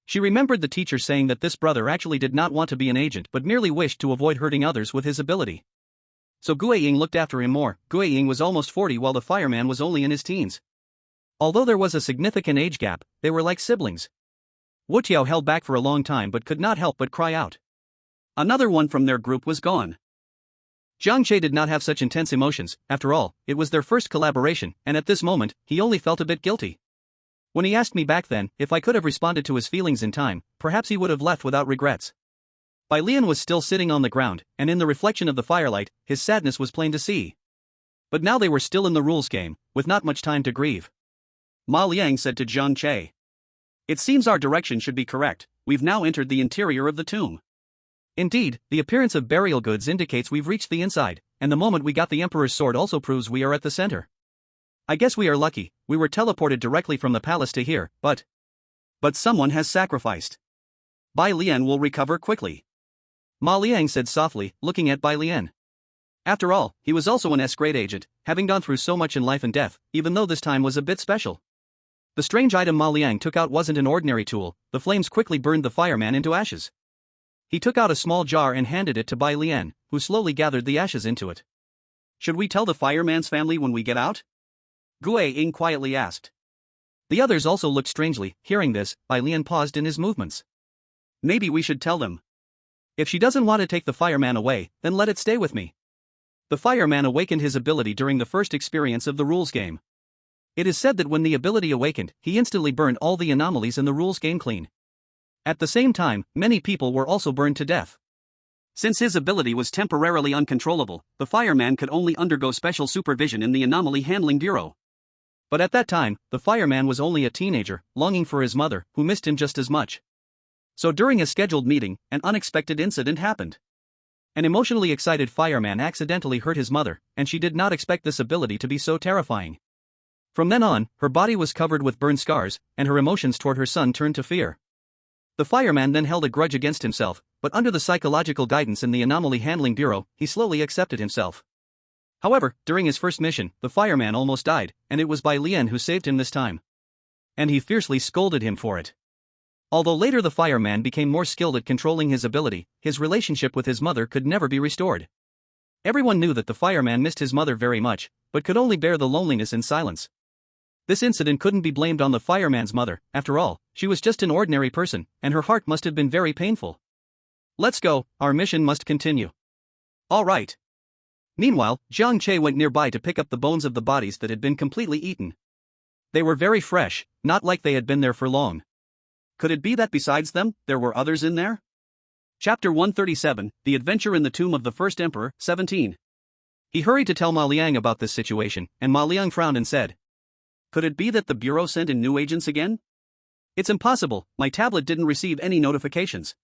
She remembered the teacher saying that this brother actually did not want to be an agent but merely wished to avoid hurting others with his ability. So Guiying looked after him more. Guiying was almost 40 while the fireman was only in his teens. Although there was a significant age gap, they were like siblings. Wu Tiao held back for a long time but could not help but cry out. Another one from their group was gone. Jiang Che did not have such intense emotions. After all, it was their first collaboration, and at this moment, he only felt a bit guilty. When he asked me back then if I could have responded to his feelings in time, perhaps he would have left without regrets. Bai Lian was still sitting on the ground, and in the reflection of the firelight, his sadness was plain to see. But now they were still in the rules game, with not much time to grieve. Ma Liang said to Jiang Che. It seems our direction should be correct. We've now entered the interior of the tomb. Indeed, the appearance of burial goods indicates we've reached the inside, and the moment we got the Emperor's sword also proves we are at the center. I guess we are lucky, we were teleported directly from the palace to here, but someone has sacrificed. Bai Lian will recover quickly. Ma Liang said softly, looking at Bai Lian. After all, he was also an S-grade agent, having gone through so much in life and death, even though this time was a bit special. The strange item Ma Liang took out wasn't an ordinary tool. The flames quickly burned the fireman into ashes. He took out a small jar and handed it to Bai Lian, who slowly gathered the ashes into it. Should we tell the fireman's family when we get out? Guiying quietly asked. The others also looked strangely. Hearing this, Bai Lian paused in his movements. Maybe we should tell them. If she doesn't want to take the fireman away, then let it stay with me. The fireman awakened his ability during the first experience of the rules game. It is said that when the ability awakened, he instantly burned all the anomalies in the rules game clean. At the same time, many people were also burned to death. Since his ability was temporarily uncontrollable, the fireman could only undergo special supervision in the Anomaly Handling Bureau. But at that time, the fireman was only a teenager, longing for his mother, who missed him just as much. So during a scheduled meeting, an unexpected incident happened. An emotionally excited fireman accidentally hurt his mother, and she did not expect this ability to be so terrifying. From then on, her body was covered with burn scars, and her emotions toward her son turned to fear. The fireman then held a grudge against himself, but under the psychological guidance in the Anomaly Handling Bureau, he slowly accepted himself. However, during his first mission, the fireman almost died, and it was Bai Lian who saved him this time. And he fiercely scolded him for it. Although later the fireman became more skilled at controlling his ability, his relationship with his mother could never be restored. Everyone knew that the fireman missed his mother very much, but could only bear the loneliness in silence. This incident couldn't be blamed on the fireman's mother. After all, she was just an ordinary person, and her heart must have been very painful. Let's go, our mission must continue. All right. Meanwhile, Jiang Che went nearby to pick up the bones of the bodies that had been completely eaten. They were very fresh, not like they had been there for long. Could it be that besides them, there were others in there? Chapter 137, The Adventure in the Tomb of the First Emperor, 17. He hurried to tell Ma Liang about this situation, and Ma Liang frowned and said, could it be that the Bureau sent in new agents again? It's impossible, my tablet didn't receive any notifications.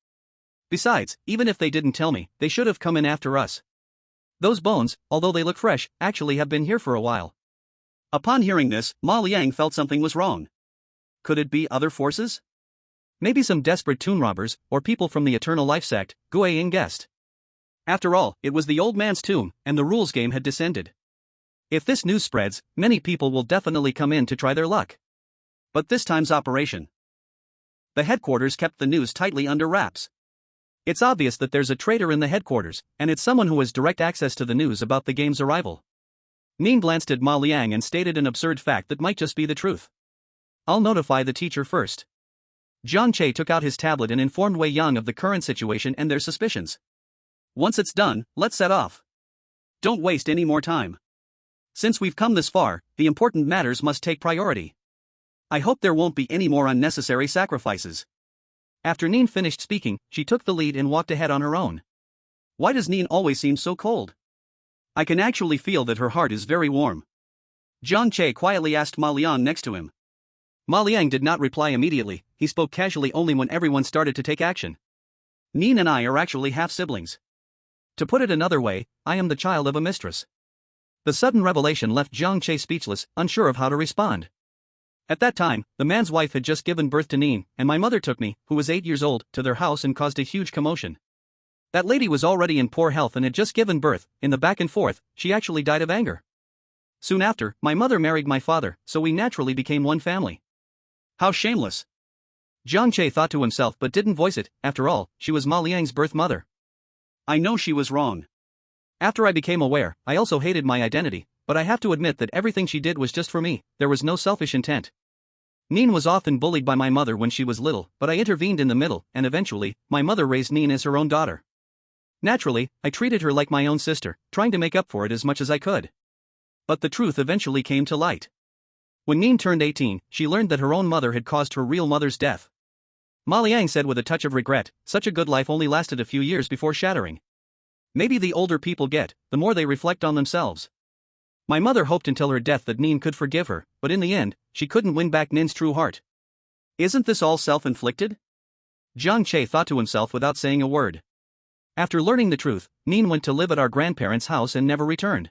Besides, even if they didn't tell me, they should have come in after us. Those bones, although they look fresh, actually have been here for a while. Upon hearing this, Ma Liang felt something was wrong. Could it be other forces? Maybe some desperate tomb robbers, or people from the Eternal Life sect, Guiying guessed. After all, it was the old man's tomb, and the rules game had descended. If this news spreads, many people will definitely come in to try their luck. But this time's operation. The headquarters kept the news tightly under wraps. It's obvious that there's a traitor in the headquarters, and it's someone who has direct access to the news about the game's arrival. Ning glanced at Ma Liang and stated an absurd fact that might just be the truth. I'll notify the teacher first. Jiang Che took out his tablet and informed Wei Yang of the current situation and their suspicions. Once it's done, let's set off. Don't waste any more time. Since we've come this far, the important matters must take priority. I hope there won't be any more unnecessary sacrifices. After Nin finished speaking, she took the lead and walked ahead on her own. Why does Nin always seem so cold? I can actually feel that her heart is very warm. Jiang Che quietly asked Ma Liang next to him. Ma Liang did not reply immediately, he spoke casually only when everyone started to take action. Nin and I are actually half-siblings. To put it another way, I am the child of a mistress. The sudden revelation left Jiang Che speechless, unsure of how to respond. At that time, the man's wife had just given birth to Nin, and my mother took me, who was 8 years old, to their house and caused a huge commotion. That lady was already in poor health and had just given birth. In the back and forth, she actually died of anger. Soon after, my mother married my father, so we naturally became one family. How shameless. Jiang Che thought to himself but didn't voice it. After all, she was Ma Liang's birth mother. I know she was wrong. After I became aware, I also hated my identity, but I have to admit that everything she did was just for me, there was no selfish intent. Nin was often bullied by my mother when she was little, but I intervened in the middle, and eventually, my mother raised Nin as her own daughter. Naturally, I treated her like my own sister, trying to make up for it as much as I could. But the truth eventually came to light. When Nin turned 18, she learned that her own mother had caused her real mother's death. Ma Liang said with a touch of regret, such a good life only lasted a few years before shattering. Maybe the older people get, the more they reflect on themselves. My mother hoped until her death that Nin could forgive her, but in the end, she couldn't win back Nin's true heart. Isn't this all self-inflicted? Jiang Che thought to himself without saying a word. After learning the truth, Nin went to live at our grandparents' house and never returned.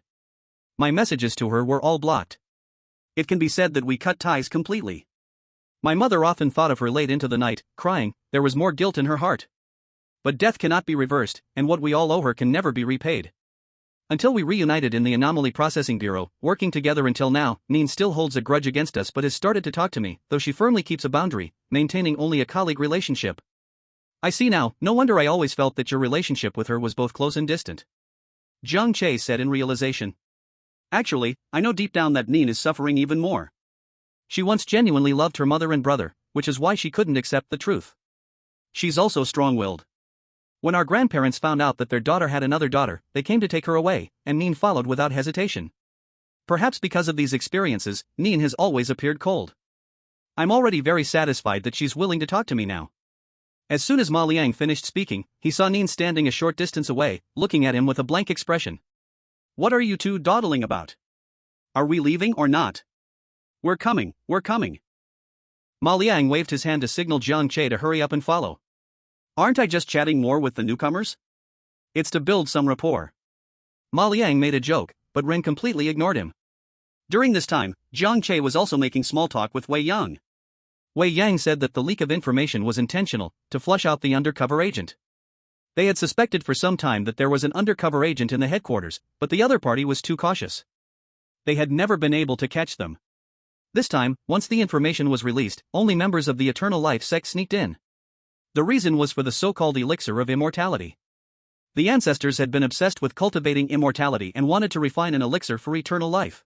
My messages to her were all blocked. It can be said that we cut ties completely. My mother often thought of her late into the night, crying, there was more guilt in her heart. But death cannot be reversed, and what we all owe her can never be repaid. Until we reunited in the Anomaly Processing Bureau, working together until now, Nin still holds a grudge against us but has started to talk to me, though she firmly keeps a boundary, maintaining only a colleague relationship. I see now, no wonder I always felt that your relationship with her was both close and distant. Jiang Che said in realization. Actually, I know deep down that Nin is suffering even more. She once genuinely loved her mother and brother, which is why she couldn't accept the truth. She's also strong-willed. When our grandparents found out that their daughter had another daughter, they came to take her away, and Nin followed without hesitation. Perhaps because of these experiences, Nin has always appeared cold. I'm already very satisfied that she's willing to talk to me now. As soon as Ma Liang finished speaking, he saw Nin standing a short distance away, looking at him with a blank expression. What are you two dawdling about? Are we leaving or not? We're coming. Ma Liang waved his hand to signal Jiang Che to hurry up and follow. Aren't I just chatting more with the newcomers? It's to build some rapport. Ma Liang made a joke, but Ren completely ignored him. During this time, Jiang Che was also making small talk with Wei Yang. Wei Yang said that the leak of information was intentional, to flush out the undercover agent. They had suspected for some time that there was an undercover agent in the headquarters, but the other party was too cautious. They had never been able to catch them. This time, once the information was released, only members of the Eternal Life sect sneaked in. The reason was for the so-called elixir of immortality. The ancestors had been obsessed with cultivating immortality and wanted to refine an elixir for eternal life.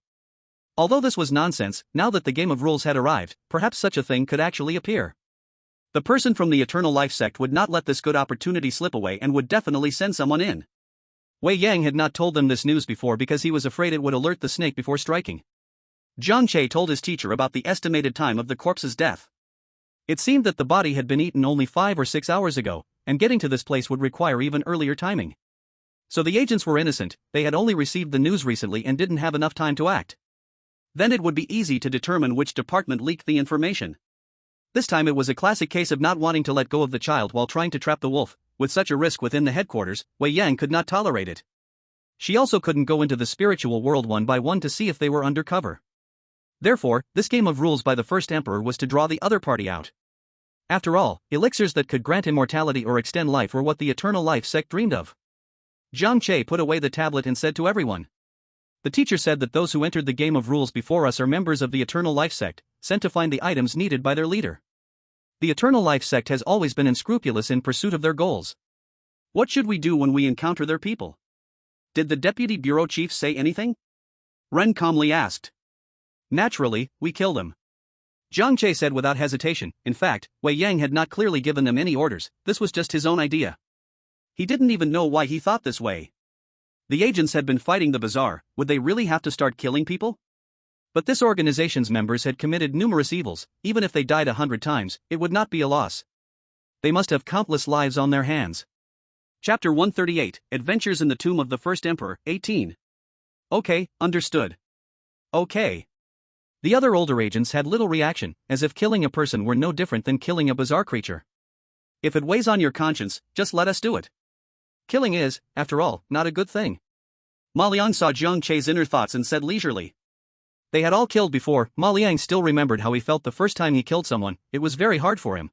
Although this was nonsense, now that the game of rules had arrived, perhaps such a thing could actually appear. The person from the Eternal Life sect would not let this good opportunity slip away and would definitely send someone in. Wei Yang had not told them this news before because he was afraid it would alert the snake before striking. Jiang Che told his teacher about the estimated time of the corpse's death. It seemed that the body had been eaten only 5 or 6 hours ago, and getting to this place would require even earlier timing. So the agents were innocent, they had only received the news recently and didn't have enough time to act. Then it would be easy to determine which department leaked the information. This time it was a classic case of not wanting to let go of the child while trying to trap the wolf. With such a risk within the headquarters, Wei Yang could not tolerate it. She also couldn't go into the spiritual world one by one to see if they were undercover. Therefore, this game of rules by the first emperor was to draw the other party out. After all, elixirs that could grant immortality or extend life were what the Eternal Life sect dreamed of. Jiang Che put away the tablet and said to everyone. The teacher said that those who entered the game of rules before us are members of the Eternal Life sect, sent to find the items needed by their leader. The Eternal Life sect has always been unscrupulous in pursuit of their goals. What should we do when we encounter their people? Did the deputy bureau chief say anything? Ren calmly asked. Naturally, we kill them. Jiang Che said without hesitation. In fact, Wei Yang had not clearly given them any orders, this was just his own idea. He didn't even know why he thought this way. The agents had been fighting the bazaar, would they really have to start killing people? But this organization's members had committed numerous evils, even if they died 100 times, it would not be a loss. They must have countless lives on their hands. Chapter 138, Adventures in the Tomb of the First Emperor, 18. Okay, understood. Okay. The other older agents had little reaction, as if killing a person were no different than killing a bizarre creature. If it weighs on your conscience, just let us do it. Killing is, after all, not a good thing. Ma Liang saw Jiang Che's inner thoughts and said leisurely. They had all killed before. Ma Liang still remembered how he felt the first time he killed someone, it was very hard for him.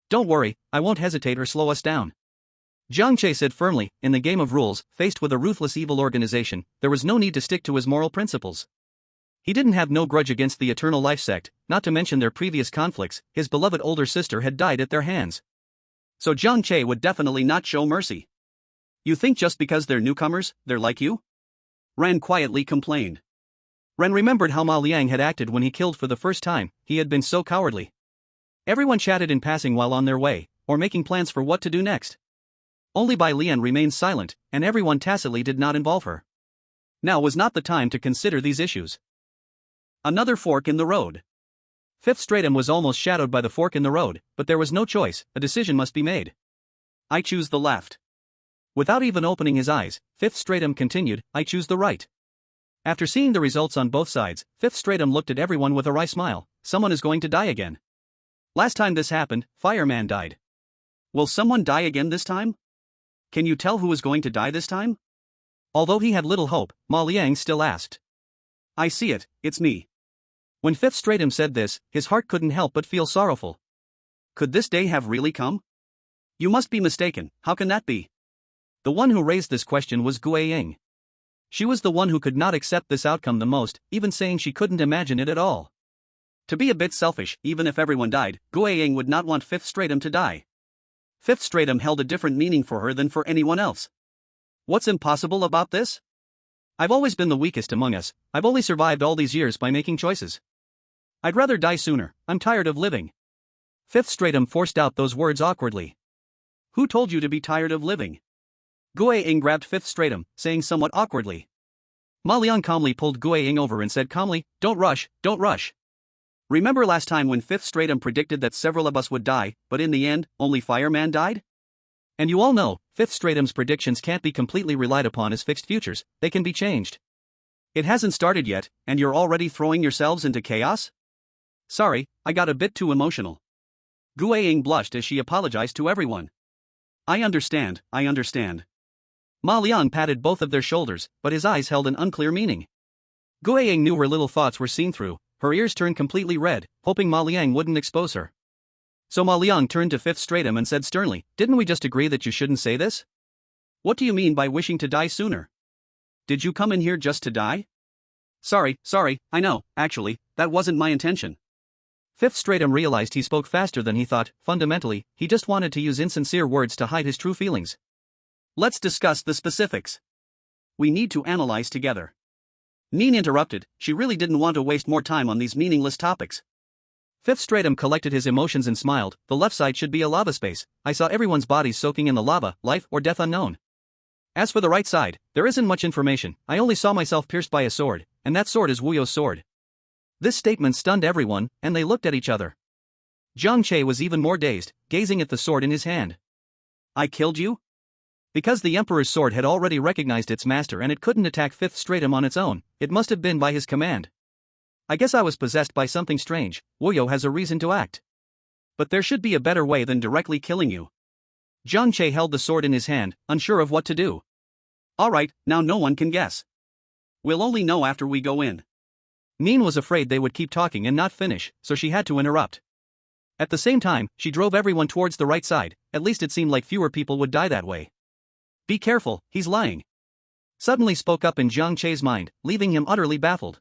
Don't worry, I won't hesitate or slow us down. Jiang Che said firmly, in the game of rules, faced with a ruthless evil organization, there was no need to stick to his moral principles. He didn't have no grudge against the Eternal Life sect, not to mention their previous conflicts. His beloved older sister had died at their hands. So Jiang Che would definitely not show mercy. You think just because they're newcomers, they're like you? Ran quietly complained. Ren remembered how Ma Liang had acted when he killed for the first time. He had been so cowardly. Everyone chatted in passing while on their way, or making plans for what to do next. Only Bai Lian remained silent, and everyone tacitly did not involve her. Now was not the time to consider these issues. Another fork in the road. Fifth Stratum was almost shadowed by the fork in the road, but there was no choice, a decision must be made. I choose the left. Without even opening his eyes, Fifth Stratum continued, I choose the right. After seeing the results on both sides, Fifth Stratum looked at everyone with a wry smile. Someone is going to die again. Last time this happened, Fireman died. Will someone die again this time? Can you tell who is going to die this time? Although he had little hope, Ma Liang still asked. I see it, it's me. When Fifth Stratum said this, his heart couldn't help but feel sorrowful. Could this day have really come? You must be mistaken, how can that be? The one who raised this question was Gui Ying. She was the one who could not accept this outcome the most, even saying she couldn't imagine it at all. To be a bit selfish, even if everyone died, Gui Ying would not want Fifth Stratum to die. Fifth Stratum held a different meaning for her than for anyone else. What's impossible about this? I've always been the weakest among us. I've only survived all these years by making choices. I'd rather die sooner, I'm tired of living. Fifth Stratum forced out those words awkwardly. Who told you to be tired of living? Gui Ying grabbed Fifth Stratum, saying somewhat awkwardly. Ma Liang calmly pulled Gui Ying over and said calmly, don't rush, don't rush. Remember last time when Fifth Stratum predicted that several of us would die, but in the end, only Fireman died? And you all know, Fifth Stratum's predictions can't be completely relied upon as fixed futures, they can be changed. It hasn't started yet, and you're already throwing yourselves into chaos? Sorry, I got a bit too emotional. Gui Ying blushed as she apologized to everyone. I understand, I understand. Ma Liang patted both of their shoulders, but his eyes held an unclear meaning. Gui Ying knew her little thoughts were seen through, her ears turned completely red, hoping Ma Liang wouldn't expose her. So Ma Liang turned to Fifth Stratum and said sternly, didn't we just agree that you shouldn't say this? What do you mean by wishing to die sooner? Did you come in here just to die? Sorry, I know, actually, that wasn't my intention. Fifth Stratum realized he spoke faster than he thought. Fundamentally, he just wanted to use insincere words to hide his true feelings. Let's discuss the specifics. We need to analyze together. Nin interrupted, she really didn't want to waste more time on these meaningless topics. Fifth Stratum collected his emotions and smiled, the left side should be a lava space. I saw everyone's bodies soaking in the lava, life or death unknown. As for the right side, there isn't much information, I only saw myself pierced by a sword, and that sword is Wu You's sword. This statement stunned everyone, and they looked at each other. Jiang Che was even more dazed, gazing at the sword in his hand. I killed you? Because the Emperor's sword had already recognized its master and it couldn't attack Fifth Stratum on its own, it must have been by his command. I guess I was possessed by something strange. Wu You has a reason to act. But there should be a better way than directly killing you. Jiang Che held the sword in his hand, unsure of what to do. Alright, now no one can guess. We'll only know after we go in. Nin was afraid they would keep talking and not finish, so she had to interrupt. At the same time, she drove everyone towards the right side, at least it seemed like fewer people would die that way. Be careful, he's lying. Suddenly spoke up in Jiang Che's mind, leaving him utterly baffled.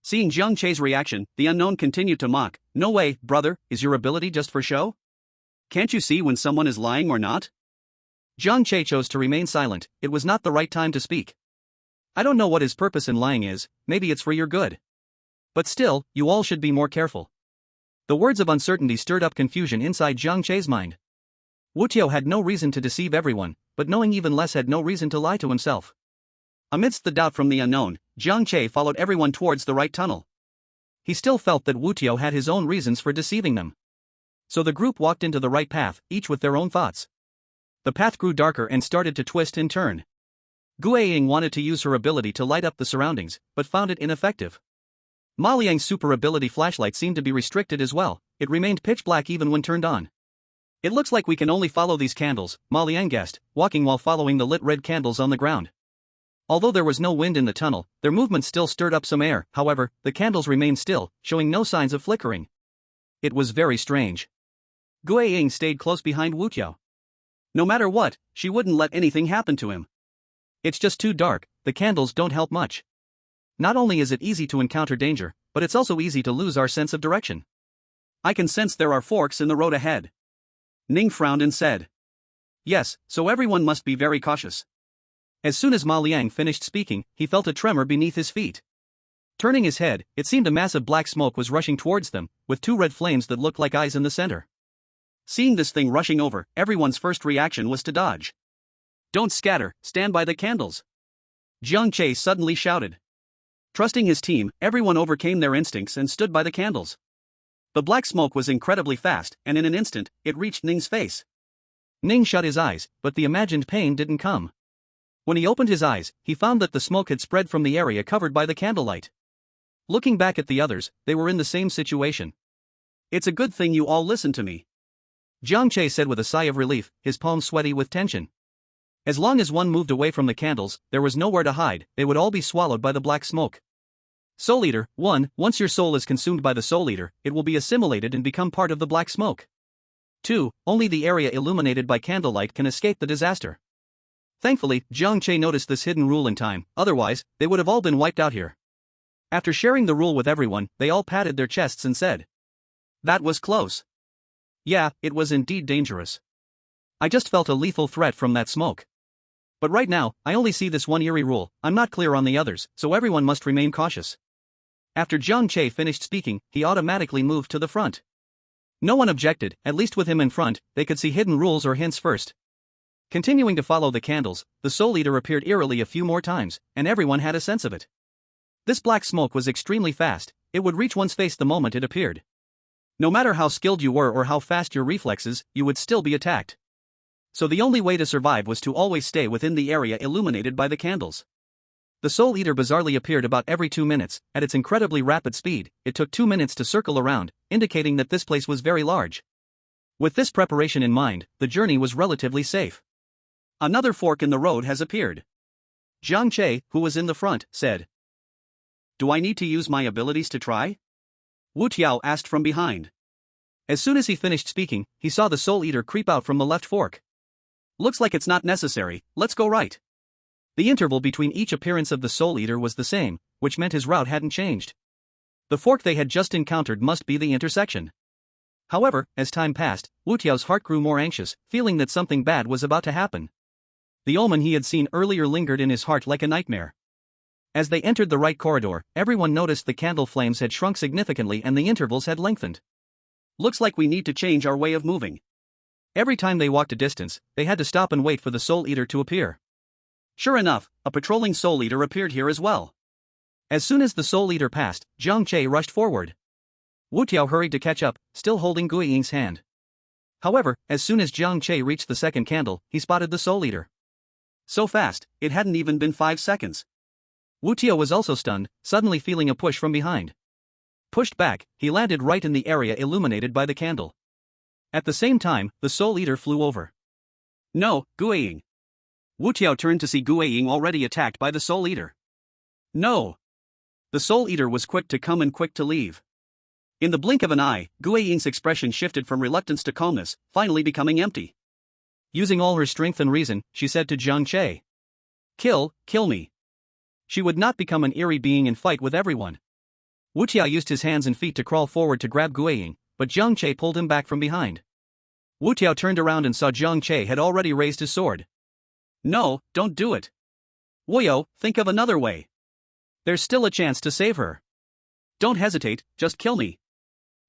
Seeing Jiang Che's reaction, the unknown continued to mock. No way, brother, is your ability just for show? Can't you see when someone is lying or not? Jiang Che chose to remain silent, it was not the right time to speak. I don't know what his purpose in lying is, maybe it's for your good. But still, you all should be more careful. The words of uncertainty stirred up confusion inside Jiang Che's mind. Wu You had no reason to deceive everyone, but knowing even less had no reason to lie to himself. Amidst the doubt from the unknown, Jiang Che followed everyone towards the right tunnel. He still felt that Wu You had his own reasons for deceiving them. So the group walked into the right path, each with their own thoughts. The path grew darker and started to twist and turn. Gui Ying wanted to use her ability to light up the surroundings, but found it ineffective. Ma Liang's super ability flashlight seemed to be restricted as well, it remained pitch black even when turned on. It looks like we can only follow these candles, Ma Liang guessed, walking while following the lit red candles on the ground. Although there was no wind in the tunnel, their movement still stirred up some air, however, the candles remained still, showing no signs of flickering. It was very strange. Gui Ying stayed close behind Wu You. No matter what, she wouldn't let anything happen to him. It's just too dark, the candles don't help much. Not only is it easy to encounter danger, but it's also easy to lose our sense of direction. I can sense there are forks in the road ahead. Ning frowned and said. Yes, so everyone must be very cautious. As soon as Ma Liang finished speaking, he felt a tremor beneath his feet. Turning his head, it seemed a massive black smoke was rushing towards them, with two red flames that looked like eyes in the center. Seeing this thing rushing over, everyone's first reaction was to dodge. Don't scatter, stand by the candles. Jiang Che suddenly shouted. Trusting his team, everyone overcame their instincts and stood by the candles. The black smoke was incredibly fast, and in an instant, it reached Ning's face. Ning shut his eyes, but the imagined pain didn't come. When he opened his eyes, he found that the smoke had spread from the area covered by the candlelight. Looking back at the others, they were in the same situation. It's a good thing you all listened to me, Jiang Che said with a sigh of relief, his palms sweaty with tension. As long as one moved away from the candles, there was nowhere to hide, they would all be swallowed by the black smoke. Soul Eater 1. Once your soul is consumed by the Soul Eater, it will be assimilated and become part of the black smoke. 2. Only the area illuminated by candlelight can escape the disaster. Thankfully, Jiang Che noticed this hidden rule in time, otherwise, they would have all been wiped out here. After sharing the rule with everyone, they all patted their chests and said, That was close. Yeah, it was indeed dangerous. I just felt a lethal threat from that smoke. But right now, I only see this one eerie rule, I'm not clear on the others, so everyone must remain cautious. After Jiang Che finished speaking, he automatically moved to the front. No one objected, at least with him in front, they could see hidden rules or hints first. Continuing to follow the candles, the Soul Eater appeared eerily a few more times, and everyone had a sense of it. This black smoke was extremely fast, it would reach one's face the moment it appeared. No matter how skilled you were or how fast your reflexes, you would still be attacked. So the only way to survive was to always stay within the area illuminated by the candles. The Soul Eater bizarrely appeared about every 2 minutes, at its incredibly rapid speed, it took 2 minutes to circle around, indicating that this place was very large. With this preparation in mind, the journey was relatively safe. Another fork in the road has appeared. Jiang Che, who was in the front, said. Do I need to use my abilities to try? Wu Tiao asked from behind. As soon as he finished speaking, he saw the Soul Eater creep out from the left fork. Looks like it's not necessary, let's go right. The interval between each appearance of the Soul Eater was the same, which meant his route hadn't changed. The fork they had just encountered must be the intersection. However, as time passed, Wu Tiao's heart grew more anxious, feeling that something bad was about to happen. The omen he had seen earlier lingered in his heart like a nightmare. As they entered the right corridor, everyone noticed the candle flames had shrunk significantly and the intervals had lengthened. Looks like we need to change our way of moving. Every time they walked a distance, they had to stop and wait for the Soul Eater to appear. Sure enough, a patrolling Soul Eater appeared here as well. As soon as the Soul Eater passed, Jiang Che rushed forward. Wu Tiao hurried to catch up, still holding Gui Ying's hand. However, as soon as Jiang Che reached the second candle, he spotted the Soul Eater. So fast, it hadn't even been 5 seconds. Wu Tiao was also stunned, suddenly feeling a push from behind. Pushed back, he landed right in the area illuminated by the candle. At the same time, the Soul Eater flew over. No, Guiying. Wu Tiao turned to see Guiying already attacked by the Soul Eater. No. The Soul Eater was quick to come and quick to leave. In the blink of an eye, Guiying's expression shifted from reluctance to calmness, finally becoming empty. Using all her strength and reason, she said to Jiang Che. Kill me. She would not become an eerie being and fight with everyone. Wu Tiao used his hands and feet to crawl forward to grab Guiying, but Jiang Che pulled him back from behind. Wu Tiao turned around and saw Jiang Che had already raised his sword. No, don't do it. Wuyo, think of another way. There's still a chance to save her. Don't hesitate, just kill me.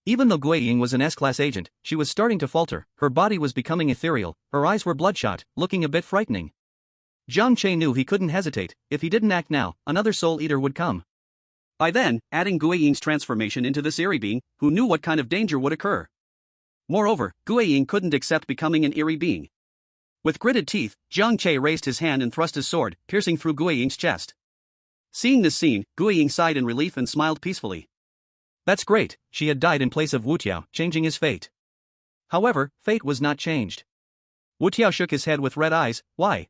Even though Guiying was an S-class agent, she was starting to falter, her body was becoming ethereal, her eyes were bloodshot, looking a bit frightening. Jiang Che knew he couldn't hesitate, if he didn't act now, another Soul Eater would come. By then, adding Guiying's transformation into this eerie being, who knew what kind of danger would occur. Moreover, Guiying couldn't accept becoming an eerie being. With gritted teeth, Jiang Che raised his hand and thrust his sword, piercing through Guiying's chest. Seeing this scene, Guiying sighed in relief and smiled peacefully. That's great, she had died in place of Wu Tiao, changing his fate. However, fate was not changed. Wu Tiao shook his head with red eyes. Why?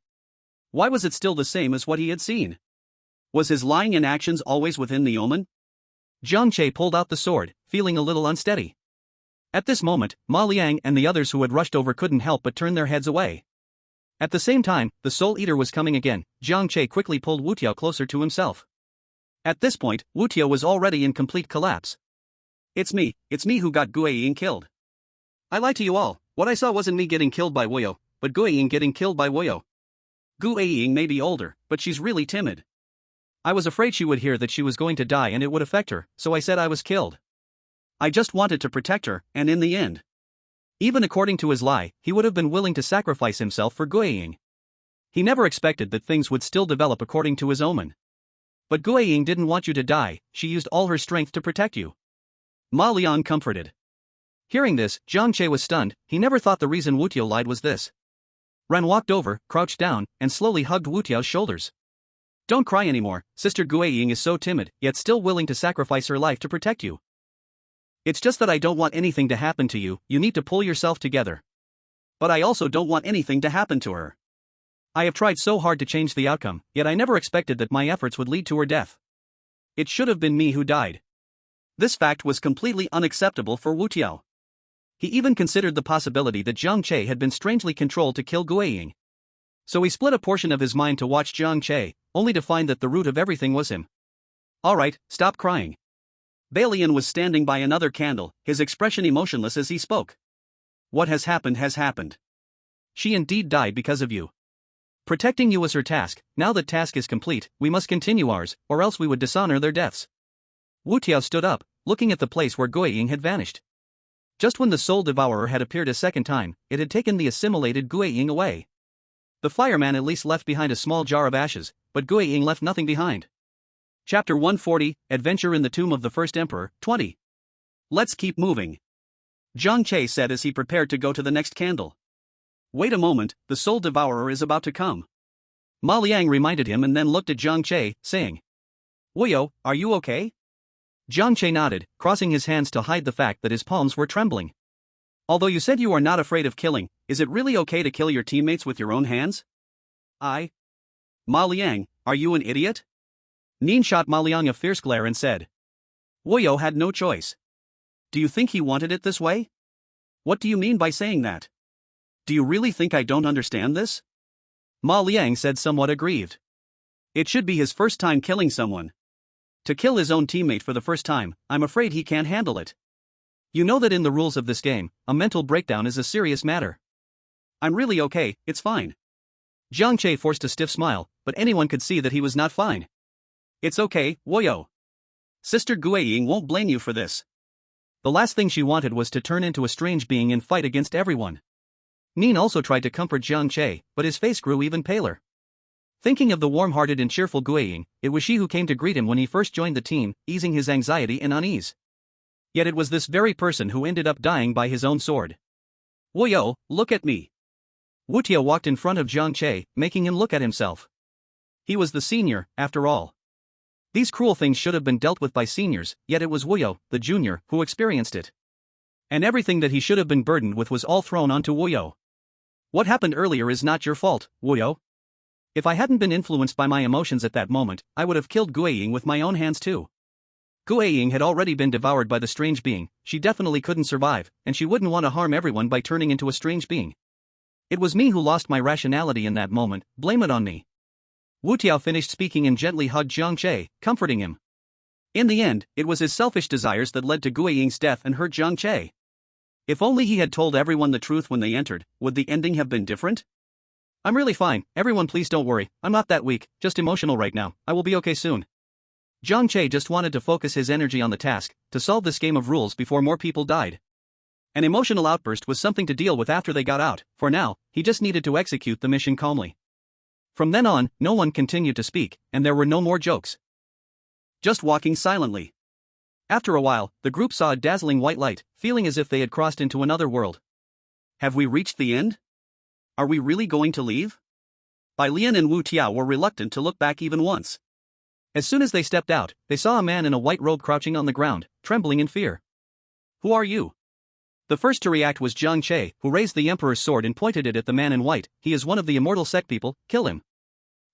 Why was it still the same as what he had seen? Was his lying and actions always within the omen? Jiang Che pulled out the sword, feeling a little unsteady. At this moment, Ma Liang and the others who had rushed over couldn't help but turn their heads away. At the same time, the Soul Eater was coming again. Jiang Che quickly pulled Wu Tiao closer to himself. At this point, Wu Tiao was already in complete collapse. It's me who got Gu Ying killed. I lie to you all, what I saw wasn't me getting killed by Wu Yo, but Gu Ying getting killed by Wu Yo. Gu Ying may be older, but she's really timid. I was afraid she would hear that she was going to die and it would affect her, so I said I was killed. I just wanted to protect her, and in the end, even according to his lie, he would have been willing to sacrifice himself for Gu Ying. He never expected that things would still develop according to his omen. But Gu Ying didn't want you to die, she used all her strength to protect you. Ma Liang comforted. Hearing this, Jiang Che was stunned. He never thought the reason Wu Tiao lied was this. Ran walked over, crouched down, and slowly hugged Wu Tiao's shoulders. Don't cry anymore, Sister Gu Ying is so timid, yet still willing to sacrifice her life to protect you. It's just that I don't want anything to happen to you, you need to pull yourself together. But I also don't want anything to happen to her. I have tried so hard to change the outcome, yet I never expected that my efforts would lead to her death. It should have been me who died. This fact was completely unacceptable for Wu Tiao. He even considered the possibility that Jiang Che had been strangely controlled to kill Gu Ying. So he split a portion of his mind to watch Jiang Che, only to find that the root of everything was him. Alright, stop crying. Balian was standing by another candle, his expression emotionless as he spoke. What has happened has happened. She indeed died because of you. Protecting you was her task, now that task is complete, we must continue ours, or else we would dishonor their deaths. Wu Tiao stood up, looking at the place where Gu Ying had vanished. Just when the Soul Devourer had appeared a second time, it had taken the assimilated Gu Ying away. The fireman at least left behind a small jar of ashes, but Gu Ying left nothing behind. Chapter 140, Adventure in the Tomb of the First Emperor, 20. Let's keep moving. Jiang Che said as he prepared to go to the next candle. Wait a moment, the Soul Devourer is about to come. Ma Liang reminded him and then looked at Jiang Che, saying, Wu Yo, are you okay? Jiang Che nodded, crossing his hands to hide the fact that his palms were trembling. Although you said you are not afraid of killing, is it really okay to kill your teammates with your own hands? Ma Liang, are you an idiot? Nin shot Ma Liang a fierce glare and said. Wu Yo had no choice. Do you think he wanted it this way? What do you mean by saying that? Do you really think I don't understand this? Ma Liang said somewhat aggrieved. It should be his first time killing someone. To kill his own teammate for the first time, I'm afraid he can't handle it. You know that in the rules of this game, a mental breakdown is a serious matter. I'm really okay, it's fine. Jiang Che forced a stiff smile, but anyone could see that he was not fine. It's okay, Wu Yo. Sister Gu Ying won't blame you for this. The last thing she wanted was to turn into a strange being and fight against everyone. Nin also tried to comfort Jiang Che, but his face grew even paler. Thinking of the warm-hearted and cheerful Gu Ying, it was she who came to greet him when he first joined the team, easing his anxiety and unease. Yet it was this very person who ended up dying by his own sword. Wu Yo, look at me. Wu Tiao walked in front of Jiang Che, making him look at himself. He was the senior, after all. These cruel things should have been dealt with by seniors, yet it was Wu Yo, the junior, who experienced it. And everything that he should have been burdened with was all thrown onto Wu Yo. What happened earlier is not your fault, Wu Yo. If I hadn't been influenced by my emotions at that moment, I would have killed Gu Ying with my own hands too. Gu Ying had already been devoured by the strange being, she definitely couldn't survive, and she wouldn't want to harm everyone by turning into a strange being. It was me who lost my rationality in that moment, blame it on me. Wu Tiao finished speaking and gently hugged Jiang Che, comforting him. In the end, it was his selfish desires that led to Gu Ying's death and hurt Jiang Che. If only he had told everyone the truth when they entered, would the ending have been different? I'm really fine, everyone please don't worry, I'm not that weak, just emotional right now, I will be okay soon. Jiang Che just wanted to focus his energy on the task, to solve this game of rules before more people died. An emotional outburst was something to deal with after they got out, for now, he just needed to execute the mission calmly. From then on, no one continued to speak, and there were no more jokes. Just walking silently. After a while, the group saw a dazzling white light, feeling as if they had crossed into another world. Have we reached the end? Are we really going to leave? Bai Lian and Wu Tiao were reluctant to look back even once. As soon as they stepped out, they saw a man in a white robe crouching on the ground, trembling in fear. Who are you? The first to react was Jiang Che, who raised the Emperor's sword and pointed it at the man in white. He is one of the immortal sect people, kill him.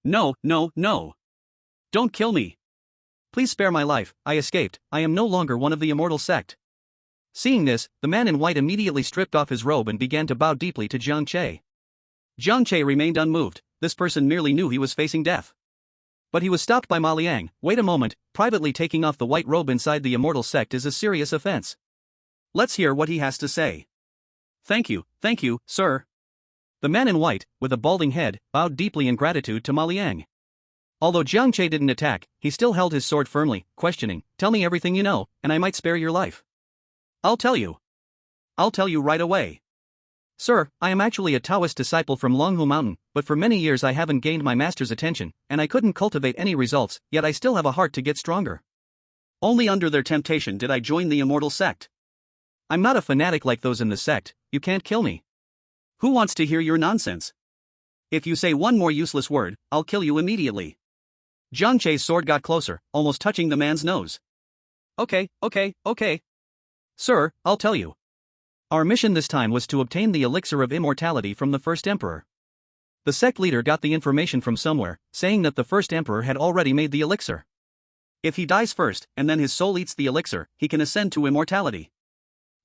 No. Don't kill me. Please spare my life, I escaped, I am no longer one of the immortal sect. Seeing this, the man in white immediately stripped off his robe and began to bow deeply to Jiang Che. Jiang Che remained unmoved, this person merely knew he was facing death. But he was stopped by Ma Liang. Wait a moment, privately taking off the white robe inside the immortal sect is a serious offense. Let's hear what he has to say. Thank you, sir. The man in white, with a balding head, bowed deeply in gratitude to Ma Liang. Although Jiang Che didn't attack, he still held his sword firmly, questioning, "Tell me everything you know, and I might spare your life." I'll tell you right away. Sir, I am actually a Taoist disciple from Longhu Mountain, but for many years I haven't gained my master's attention, and I couldn't cultivate any results, yet I still have a heart to get stronger. Only under their temptation did I join the immortal sect. I'm not a fanatic like those in the sect, you can't kill me. Who wants to hear your nonsense? If you say one more useless word, I'll kill you immediately. Jiang Che's sword got closer, almost touching the man's nose. Okay. Sir, I'll tell you. Our mission this time was to obtain the elixir of immortality from the first emperor. The sect leader got the information from somewhere, saying that the first emperor had already made the elixir. If he dies first, and then his soul eats the elixir, he can ascend to immortality.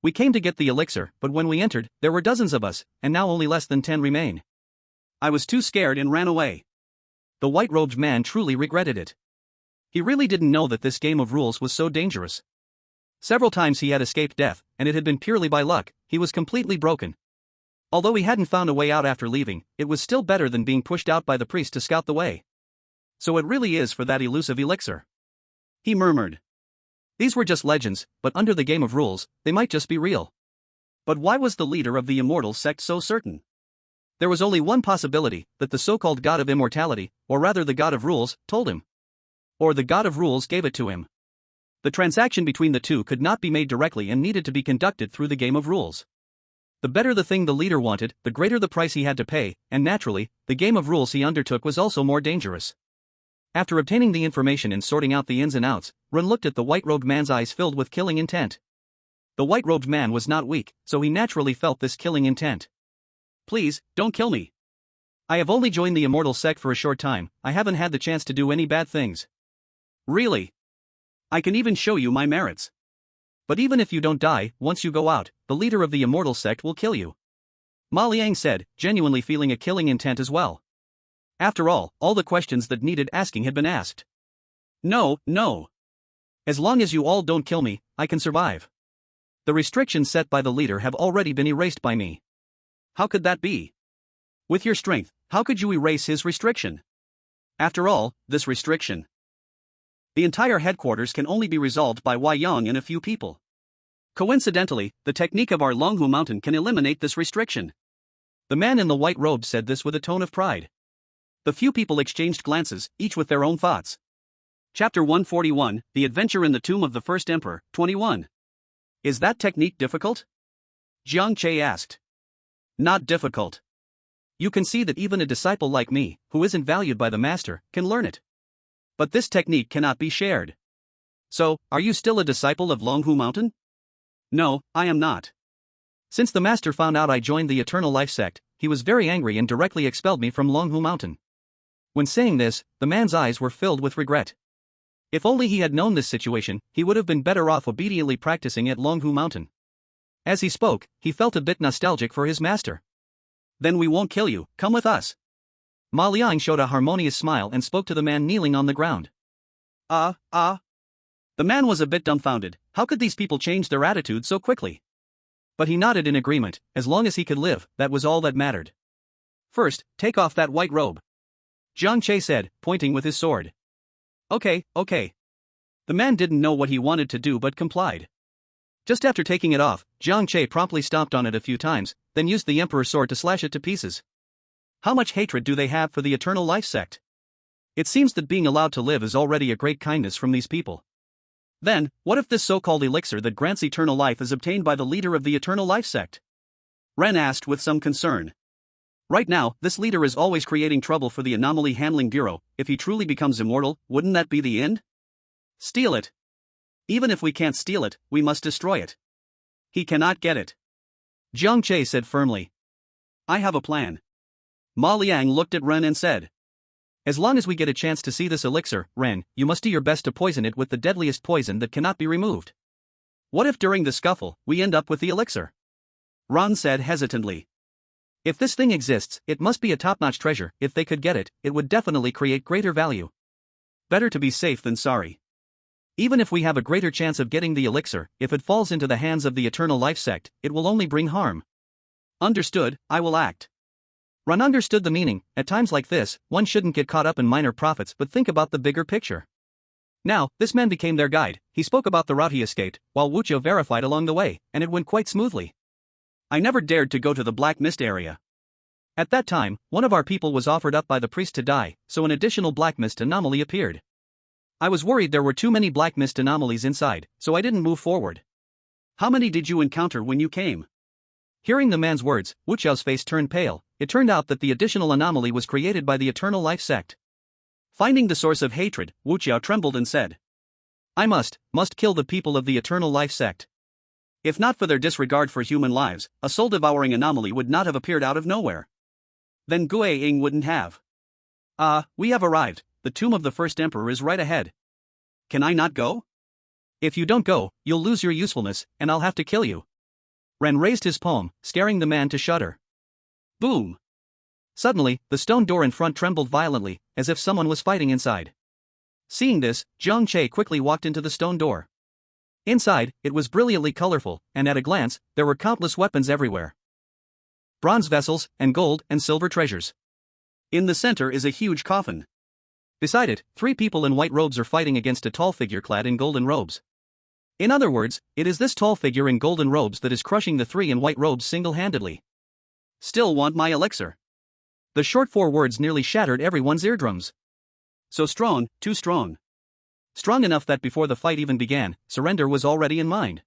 We came to get the elixir, but when we entered, there were dozens of us, and now only less than 10 remain. I was too scared and ran away. The white-robed man truly regretted it. He really didn't know that this game of rules was so dangerous. Several times he had escaped death, and it had been purely by luck. He was completely broken. Although he hadn't found a way out after leaving, it was still better than being pushed out by the priest to scout the way. So it really is for that elusive elixir. He murmured. These were just legends, but under the game of rules, they might just be real. But why was the leader of the immortal sect so certain? There was only one possibility, that the so-called god of immortality, or rather the god of rules, told him. Or the god of rules gave it to him. The transaction between the two could not be made directly and needed to be conducted through the game of rules. The better the thing the leader wanted, the greater the price he had to pay, and naturally, the game of rules he undertook was also more dangerous. After obtaining the information and sorting out the ins and outs, Ren looked at the white-robed man's eyes filled with killing intent. The white-robed man was not weak, so he naturally felt this killing intent. Please, don't kill me. I have only joined the immortal sect for a short time, I haven't had the chance to do any bad things. Really? I can even show you my merits. But even if you don't die, once you go out, the leader of the immortal sect will kill you. Ma Liang said, genuinely feeling a killing intent as well. After all the questions that needed asking had been asked. No. As long as you all don't kill me, I can survive. The restrictions set by the leader have already been erased by me. How could that be? With your strength, how could you erase his restriction? After all, this restriction. The entire headquarters can only be resolved by Wai Yang and a few people. Coincidentally, the technique of our Longhu Mountain can eliminate this restriction. The man in the white robe said this with a tone of pride. The few people exchanged glances, each with their own thoughts. Chapter 141, The Adventure in the Tomb of the First Emperor, 21. Is that technique difficult? Jiang Che asked. Not difficult. You can see that even a disciple like me, who isn't valued by the master, can learn it. But this technique cannot be shared. So, are you still a disciple of Longhu Mountain? No, I am not. Since the master found out I joined the Eternal Life sect, he was very angry and directly expelled me from Longhu Mountain. When saying this, the man's eyes were filled with regret. If only he had known this situation, he would have been better off obediently practicing at Longhu Mountain. As he spoke, he felt a bit nostalgic for his master. Then we won't kill you, come with us. Ma Liang showed a harmonious smile and spoke to the man kneeling on the ground. The man was a bit dumbfounded. How could these people change their attitude so quickly? But he nodded in agreement. As long as he could live, that was all that mattered. First, take off that white robe, Jiang Che said, pointing with his sword. Okay. The man didn't know what he wanted to do but complied. Just after taking it off, Jiang Che promptly stomped on it a few times, then used the emperor's sword to slash it to pieces. How much hatred do they have for the Eternal Life sect? It seems that being allowed to live is already a great kindness from these people. Then, what if this so-called elixir that grants eternal life is obtained by the leader of the Eternal Life sect? Ren asked with some concern. Right now, this leader is always creating trouble for the Anomaly Handling Bureau. If he truly becomes immortal, wouldn't that be the end? Steal it. Even if we can't steal it, we must destroy it. He cannot get it, Jiang Che said firmly. I have a plan. Ma Liang looked at Ren and said. As long as we get a chance to see this elixir, Ren, you must do your best to poison it with the deadliest poison that cannot be removed. What if during the scuffle, we end up with the elixir? Ron said hesitantly. If this thing exists, it must be a top-notch treasure. If they could get it, it would definitely create greater value. Better to be safe than sorry. Even if we have a greater chance of getting the elixir, if it falls into the hands of the Eternal Life sect, it will only bring harm. Understood, I will act. Ran understood the meaning. At times like this, one shouldn't get caught up in minor profits but think about the bigger picture. Now, this man became their guide. He spoke about the route he escaped, while Wu Qiao verified along the way, and it went quite smoothly. I never dared to go to the Black Mist area. At that time, one of our people was offered up by the priest to die, so an additional Black Mist anomaly appeared. I was worried there were too many Black Mist anomalies inside, so I didn't move forward. How many did you encounter when you came? Hearing the man's words, Wu Qiao's face turned pale. It turned out that the additional anomaly was created by the Eternal Life sect. Finding the source of hatred, Wu Qiao trembled and said, I must kill the people of the Eternal Life sect. If not for their disregard for human lives, a soul-devouring anomaly would not have appeared out of nowhere. Then Gui Ying wouldn't have. We have arrived. The tomb of the first emperor is right ahead. Can I not go? If you don't go, you'll lose your usefulness, and I'll have to kill you. Ren raised his palm, scaring the man to shudder. Boom! Suddenly, the stone door in front trembled violently, as if someone was fighting inside. Seeing this, Jiang Che quickly walked into the stone door. Inside, it was brilliantly colorful, and at a glance, there were countless weapons everywhere. Bronze vessels, and gold and silver treasures. In the center is a huge coffin. Beside it, 3 people in white robes are fighting against a tall figure clad in golden robes. In other words, it is this tall figure in golden robes that is crushing the 3 in white robes single-handedly. Still want my elixir. The short 4 words nearly shattered everyone's eardrums. So strong, too strong. Strong enough that before the fight even began, surrender was already in mind.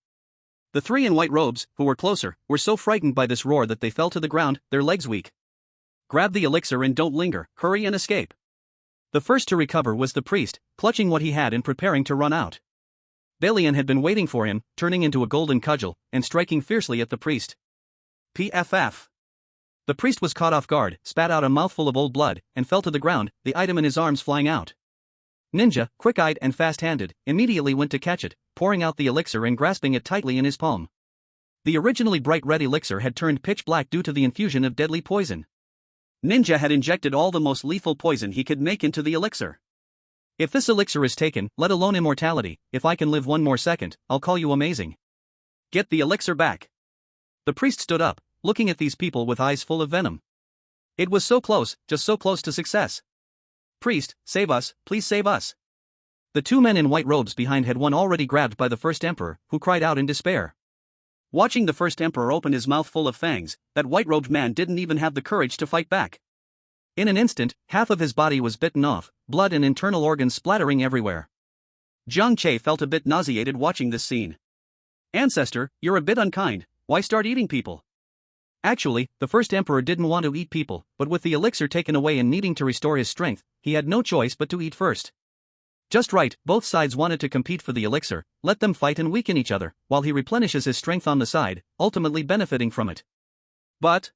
The 3 in white robes, who were closer, were so frightened by this roar that they fell to the ground, their legs weak. Grab the elixir and don't linger, hurry and escape. The first to recover was the priest, clutching what he had and preparing to run out. Belian had been waiting for him, turning into a golden cudgel, and striking fiercely at the priest. PFF. The priest was caught off guard, spat out a mouthful of old blood, and fell to the ground, the item in his arms flying out. Ninja, quick-eyed and fast-handed, immediately went to catch it, pouring out the elixir and grasping it tightly in his palm. The originally bright red elixir had turned pitch black due to the infusion of deadly poison. Ninja had injected all the most lethal poison he could make into the elixir. If this elixir is taken, let alone immortality, if I can live 1 more second, I'll call you amazing. Get the elixir back. The priest stood up, looking at these people with eyes full of venom. It was so close, just so close to success. Priest, save us, please save us. The 2 men in white robes behind had one already grabbed by the first emperor, who cried out in despair. Watching the first emperor open his mouth full of fangs, that white-robed man didn't even have the courage to fight back. In an instant, half of his body was bitten off, blood and internal organs splattering everywhere. Jiang Che felt a bit nauseated watching this scene. Ancestor, you're a bit unkind, why start eating people? Actually, the first emperor didn't want to eat people, but with the elixir taken away and needing to restore his strength, he had no choice but to eat first. Just right, both sides wanted to compete for the elixir, let them fight and weaken each other, while he replenishes his strength on the side, ultimately benefiting from it. But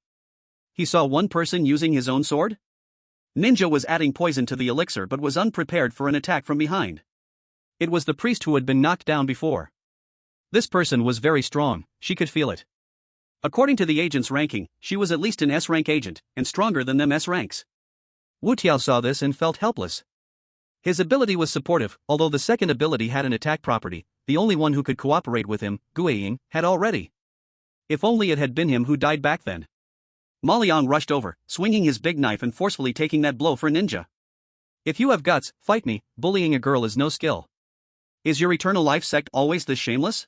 he saw one person using his own sword? Ninja was adding poison to the elixir but was unprepared for an attack from behind. It was the priest who had been knocked down before. This person was very strong, she could feel it. According to the agent's ranking, she was at least an S-rank agent, and stronger than them S-ranks. Wu Tiao saw this and felt helpless. His ability was supportive, although the second ability had an attack property, the only one who could cooperate with him, Guiying, had already. If only it had been him who died back then. Ma Liang rushed over, swinging his big knife and forcefully taking that blow for Ninja. If you have guts, fight me, bullying a girl is no skill. Is your eternal life sect always this shameless?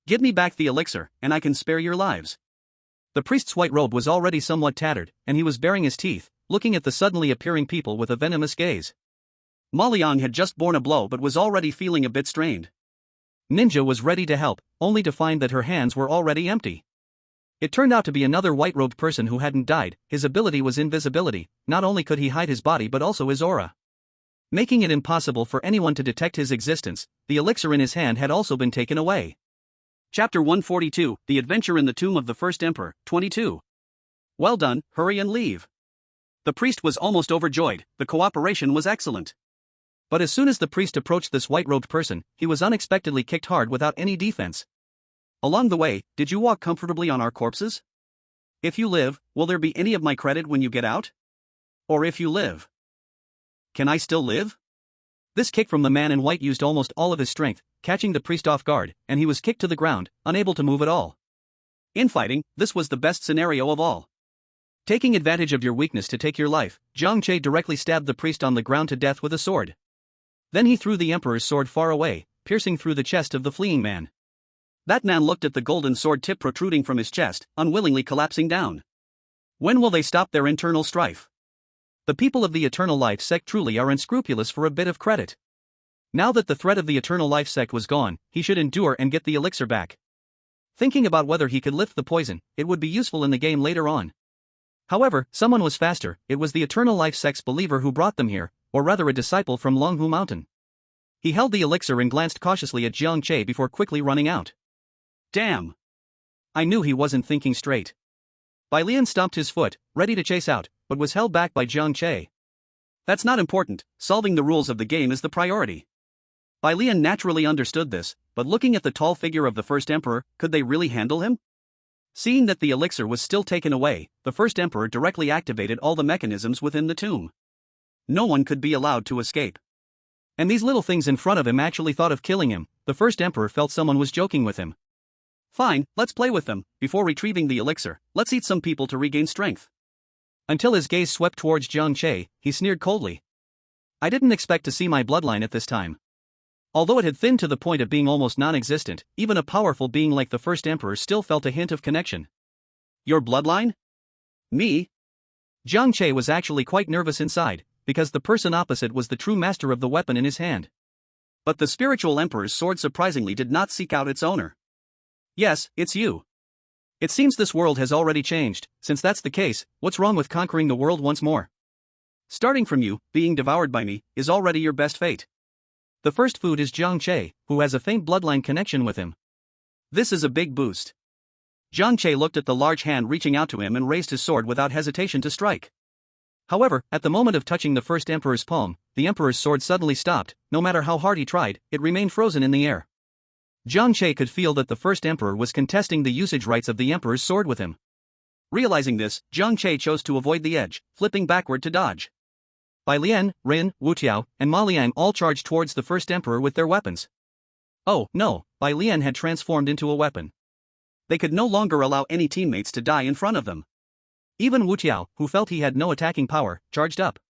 Give me back the elixir, and I can spare your lives. The priest's white robe was already somewhat tattered, and he was baring his teeth, looking at the suddenly appearing people with a venomous gaze. Ma Liang had just borne a blow but was already feeling a bit strained. Ninja was ready to help, only to find that her hands were already empty. It turned out to be another white-robed person who hadn't died. His ability was invisibility. Not only could he hide his body but also his aura, making it impossible for anyone to detect his existence. The elixir in his hand had also been taken away. Chapter 142, The Adventure in the Tomb of the First Emperor, 22. Well done, hurry and leave. The priest was almost overjoyed, the cooperation was excellent. But as soon as the priest approached this white-robed person, he was unexpectedly kicked hard without any defense. Along the way, did you walk comfortably on our corpses? If you live, will there be any of my credit when you get out? Or if you live, can I still live? This kick from the man in white used almost all of his strength, catching the priest off guard, and he was kicked to the ground, unable to move at all. In fighting, this was the best scenario of all. Taking advantage of your weakness to take your life, Jiang Che directly stabbed the priest on the ground to death with a sword. Then he threw the emperor's sword far away, piercing through the chest of the fleeing man. That man looked at the golden sword tip protruding from his chest, unwillingly collapsing down. When will they stop their internal strife? The people of the Eternal Life sect truly are unscrupulous for a bit of credit. Now that the threat of the Eternal Life sect was gone, he should endure and get the elixir back. Thinking about whether he could lift the poison, it would be useful in the game later on. However, someone was faster. It was the Eternal Life sect's believer who brought them here, or rather a disciple from Longhu Mountain. He held the elixir and glanced cautiously at Jiang Che before quickly running out. Damn! I knew he wasn't thinking straight. Bai Lian stomped his foot, ready to chase out, but was held back by Jiang Che. That's not important, solving the rules of the game is the priority. Bai Lian naturally understood this, but looking at the tall figure of the first emperor, could they really handle him? Seeing that the elixir was still taken away, the first emperor directly activated all the mechanisms within the tomb. No one could be allowed to escape. And these little things in front of him actually thought of killing him. The first emperor felt someone was joking with him. Fine, let's play with them. Before retrieving the elixir, let's eat some people to regain strength. Until his gaze swept towards Jiang Che, he sneered coldly. I didn't expect to see my bloodline at this time. Although it had thinned to the point of being almost non-existent, even a powerful being like the first emperor still felt a hint of connection. Your bloodline? Me? Jiang Che was actually quite nervous inside, because the person opposite was the true master of the weapon in his hand. But the spiritual emperor's sword surprisingly did not seek out its owner. Yes, it's you. It seems this world has already changed. Since that's the case, what's wrong with conquering the world once more? Starting from you, being devoured by me, is already your best fate. The first food is Jiang Che, who has a faint bloodline connection with him. This is a big boost. Jiang Che looked at the large hand reaching out to him and raised his sword without hesitation to strike. However, at the moment of touching the first emperor's palm, the emperor's sword suddenly stopped. No matter how hard he tried, it remained frozen in the air. Jiang Che could feel that the first emperor was contesting the usage rights of the emperor's sword with him. Realizing this, Jiang Che chose to avoid the edge, flipping backward to dodge. Bai Lian, Rin, Wu Tiao, and Ma Liang all charged towards the first emperor with their weapons. Oh, no, Bai Lian had transformed into a weapon. They could no longer allow any teammates to die in front of them. Even Wu Tiao, who felt he had no attacking power, charged up.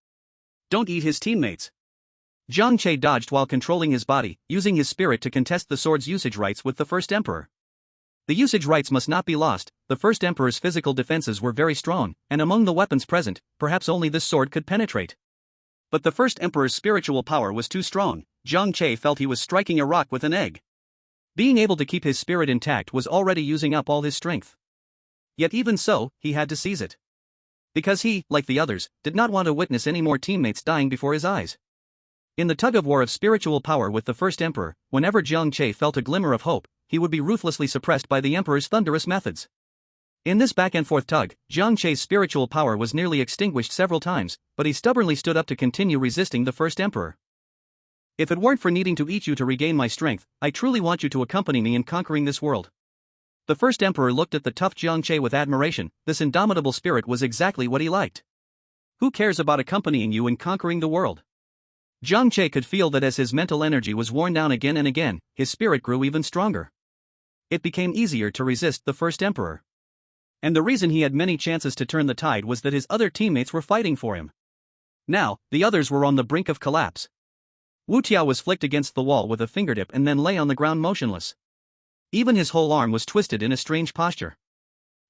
Don't eat his teammates. Jiang Che dodged while controlling his body, using his spirit to contest the sword's usage rights with the first emperor. The usage rights must not be lost. The first emperor's physical defenses were very strong, and among the weapons present, perhaps only this sword could penetrate. But the first emperor's spiritual power was too strong. Jiang Che felt he was striking a rock with an egg. Being able to keep his spirit intact was already using up all his strength. Yet even so, he had to seize it. Because he, like the others, did not want to witness any more teammates dying before his eyes. In the tug-of-war of spiritual power with the first emperor, whenever Jiang Che felt a glimmer of hope, he would be ruthlessly suppressed by the emperor's thunderous methods. In this back-and-forth tug, Jiang Che's spiritual power was nearly extinguished several times, but he stubbornly stood up to continue resisting the first emperor. If it weren't for needing to eat you to regain my strength, I truly want you to accompany me in conquering this world. The first emperor looked at the tough Jiang Che with admiration. This indomitable spirit was exactly what he liked. Who cares about accompanying you in conquering the world? Jiang Che could feel that as his mental energy was worn down again and again, his spirit grew even stronger. It became easier to resist the first emperor. And the reason he had many chances to turn the tide was that his other teammates were fighting for him. Now, the others were on the brink of collapse. Wu Tiao was flicked against the wall with a fingertip and then lay on the ground motionless. Even his whole arm was twisted in a strange posture.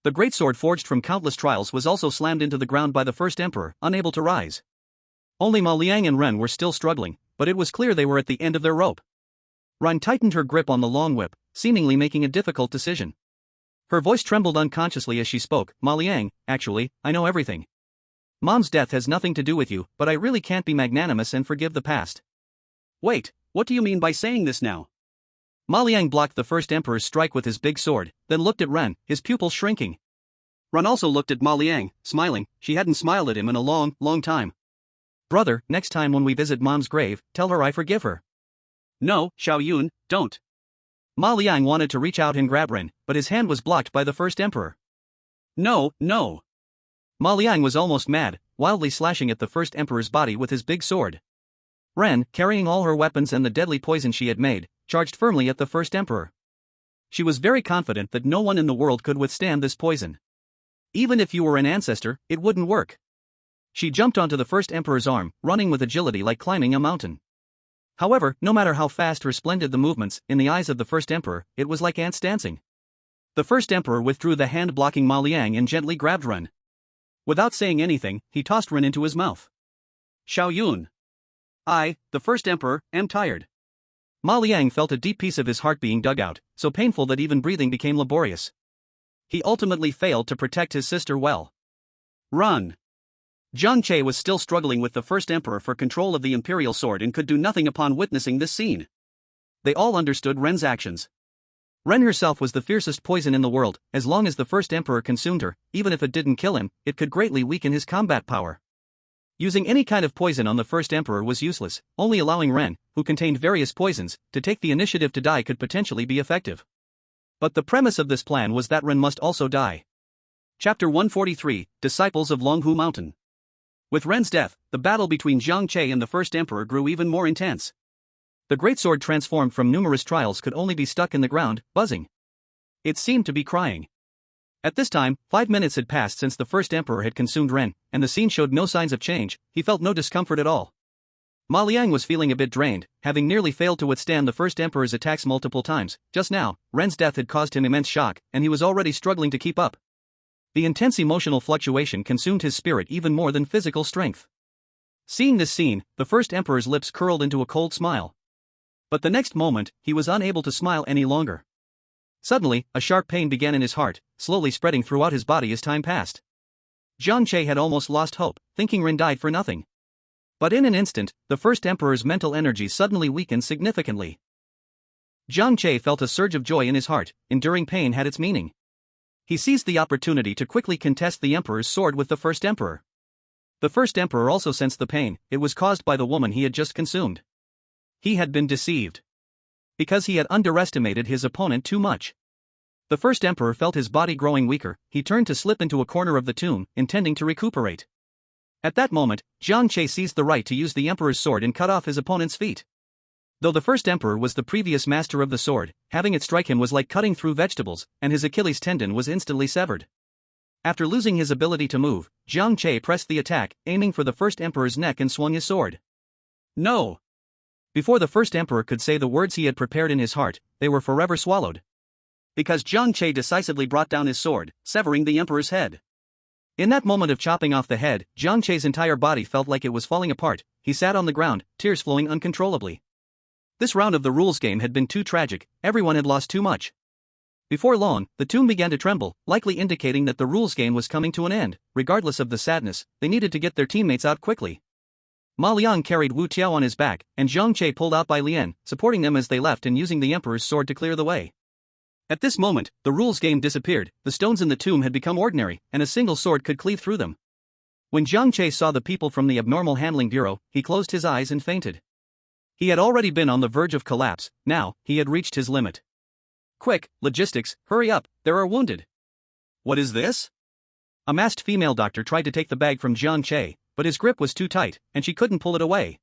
The greatsword forged from countless trials was also slammed into the ground by the first emperor, unable to rise. Only Ma Liang and Ren were still struggling, but it was clear they were at the end of their rope. Ren tightened her grip on the long whip, seemingly making a difficult decision. Her voice trembled unconsciously as she spoke. Ma Liang, actually, I know everything. Mom's death has nothing to do with you, but I really can't be magnanimous and forgive the past. Wait, what do you mean by saying this now? Ma Liang blocked the first emperor's strike with his big sword, then looked at Ren, his pupils shrinking. Ren also looked at Ma Liang, smiling. She hadn't smiled at him in a long, long time. Brother, next time when we visit Mom's grave, tell her I forgive her. No, Xiao Yun, don't. Ma Liang wanted to reach out and grab Ren, but his hand was blocked by the first emperor. No, no. Ma Liang was almost mad, wildly slashing at the first emperor's body with his big sword. Ren, carrying all her weapons and the deadly poison she had made, charged firmly at the first emperor. She was very confident that no one in the world could withstand this poison. Even if you were an ancestor, it wouldn't work. She jumped onto the first emperor's arm, running with agility like climbing a mountain. However, no matter how fast or splendid the movements, in the eyes of the first emperor, it was like ants dancing. The first emperor withdrew the hand blocking Ma Liang and gently grabbed Ren. Without saying anything, he tossed Ren into his mouth. Xiao Yun. I, the first emperor, am tired. Ma Liang felt a deep piece of his heart being dug out, so painful that even breathing became laborious. He ultimately failed to protect his sister well. Run! Jiang Che was still struggling with the first emperor for control of the imperial sword and could do nothing upon witnessing this scene. They all understood Ren's actions. Ren herself was the fiercest poison in the world. As long as the first emperor consumed her, even if it didn't kill him, it could greatly weaken his combat power. Using any kind of poison on the first emperor was useless, only allowing Ren, who contained various poisons, to take the initiative to die could potentially be effective. But the premise of this plan was that Ren must also die. Chapter 143, Disciples of Longhu Mountain. With Ren's death, the battle between Jiang Che and the first emperor grew even more intense. The greatsword transformed from numerous trials could only be stuck in the ground, buzzing. It seemed to be crying. At this time, 5 minutes had passed since the first emperor had consumed Ren, and the scene showed no signs of change. He felt no discomfort at all. Ma Liang was feeling a bit drained, having nearly failed to withstand the first emperor's attacks multiple times. Just now, Ren's death had caused him immense shock, and he was already struggling to keep up. The intense emotional fluctuation consumed his spirit even more than physical strength. Seeing this scene, the first emperor's lips curled into a cold smile. But the next moment, he was unable to smile any longer. Suddenly, a sharp pain began in his heart, slowly spreading throughout his body as time passed. Jiang Che had almost lost hope, thinking Ren died for nothing. But in an instant, the first emperor's mental energy suddenly weakened significantly. Jiang Che felt a surge of joy in his heart. Enduring pain had its meaning. He seized the opportunity to quickly contest the emperor's sword with the first emperor. The first emperor also sensed the pain. It was caused by the woman he had just consumed. He had been deceived. Because he had underestimated his opponent too much. The first emperor felt his body growing weaker. He turned to slip into a corner of the tomb, intending to recuperate. At that moment, Jiang Che seized the right to use the emperor's sword and cut off his opponent's feet. Though the first emperor was the previous master of the sword, having it strike him was like cutting through vegetables, and his Achilles tendon was instantly severed. After losing his ability to move, Jiang Che pressed the attack, aiming for the first emperor's neck and swung his sword. No! Before the first emperor could say the words he had prepared in his heart, they were forever swallowed. Because Jiang Che decisively brought down his sword, severing the emperor's head. In that moment of chopping off the head, Jiang Che's entire body felt like it was falling apart. He sat on the ground, tears flowing uncontrollably. This round of the rules game had been too tragic. Everyone had lost too much. Before long, the tomb began to tremble, likely indicating that the rules game was coming to an end. Regardless of the sadness, they needed to get their teammates out quickly. Ma Liang carried Wu Tiao on his back, and Jiang Che pulled out by Lian, supporting them as they left and using the emperor's sword to clear the way. At this moment, the rules game disappeared. The stones in the tomb had become ordinary, and a single sword could cleave through them. When Jiang Che saw the people from the abnormal handling bureau, he closed his eyes and fainted. He had already been on the verge of collapse. Now, he had reached his limit. Quick, logistics, hurry up, there are wounded. What is this? A masked female doctor tried to take the bag from Jiang Che, but his grip was too tight, and she couldn't pull it away.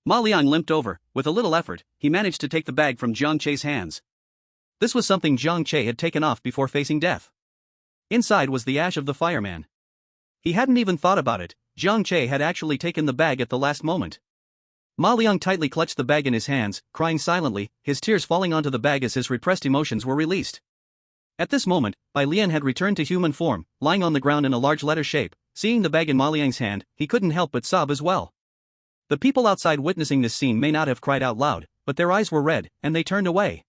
Ma Liang limped over. With a little effort, he managed to take the bag from Jiang Che's hands. This was something Jiang Che had taken off before facing death. Inside was the ash of the fireman. He hadn't even thought about it. Jiang Che had actually taken the bag at the last moment. Ma Liang tightly clutched the bag in his hands, crying silently, his tears falling onto the bag as his repressed emotions were released. At this moment, Bai Lian had returned to human form, lying on the ground in a large letter shape. Seeing the bag in Ma Liang's hand, he couldn't help but sob as well. The people outside witnessing this scene may not have cried out loud, but their eyes were red, and they turned away.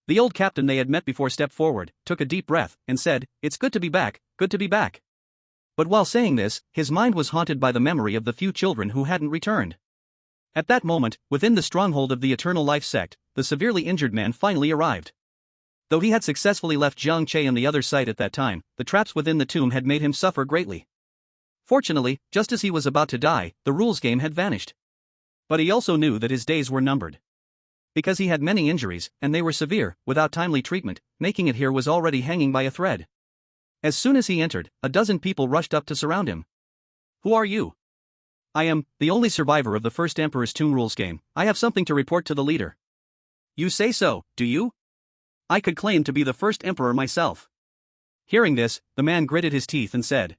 The old captain they had met before stepped forward, took a deep breath, and said, "It's good to be back, good to be back." But while saying this, his mind was haunted by the memory of the few children who hadn't returned. At that moment, within the stronghold of the Eternal Life sect, the severely injured man finally arrived. Though he had successfully left Jiang Che on the other side at that time, the traps within the tomb had made him suffer greatly. Fortunately, just as he was about to die, the rules game had vanished. But he also knew that his days were numbered. Because he had many injuries, and they were severe, without timely treatment, making it here was already hanging by a thread. As soon as he entered, a dozen people rushed up to surround him. "Who are you?" I am the only survivor of the first Emperor's Tomb Rules game. I have something to report to the leader. You say so, do you? I could claim to be the first emperor myself. Hearing this, the man gritted his teeth and said,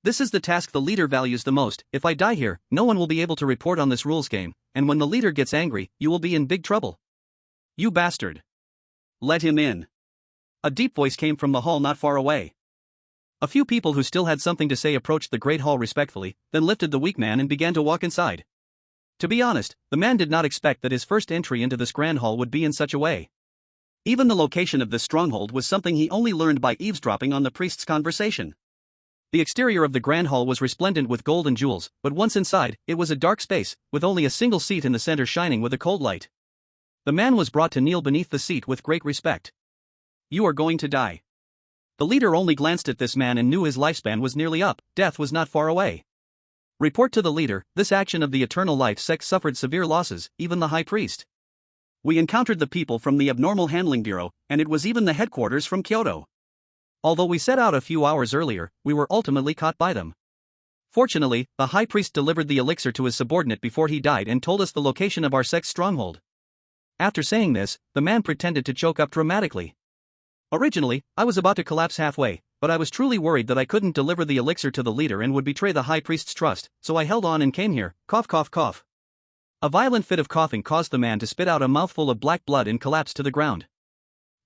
This is the task the leader values the most. If I die here, no one will be able to report on this rules game, and when the leader gets angry, you will be in big trouble. You bastard. Let him in. A deep voice came from the hall not far away. A few people who still had something to say approached the great hall respectfully, then lifted the weak man and began to walk inside. To be honest, the man did not expect that his first entry into this grand hall would be in such a way. Even the location of this stronghold was something he only learned by eavesdropping on the priest's conversation. The exterior of the grand hall was resplendent with gold and jewels, but once inside, it was a dark space, with only a single seat in the center shining with a cold light. The man was brought to kneel beneath the seat with great respect. You are going to die. The leader only glanced at this man and knew his lifespan was nearly up. Death was not far away. Report to the leader, this action of the Eternal Life sect suffered severe losses, even the high priest. We encountered the people from the Abnormal Handling Bureau, and it was even the headquarters from Kyoto. Although we set out a few hours earlier, we were ultimately caught by them. Fortunately, the high priest delivered the elixir to his subordinate before he died and told us the location of our sect's stronghold. After saying this, the man pretended to choke up dramatically. Originally, I was about to collapse halfway, but I was truly worried that I couldn't deliver the elixir to the leader and would betray the high priest's trust, so I held on and came here. Cough, cough, cough. A violent fit of coughing caused the man to spit out a mouthful of black blood and collapse to the ground.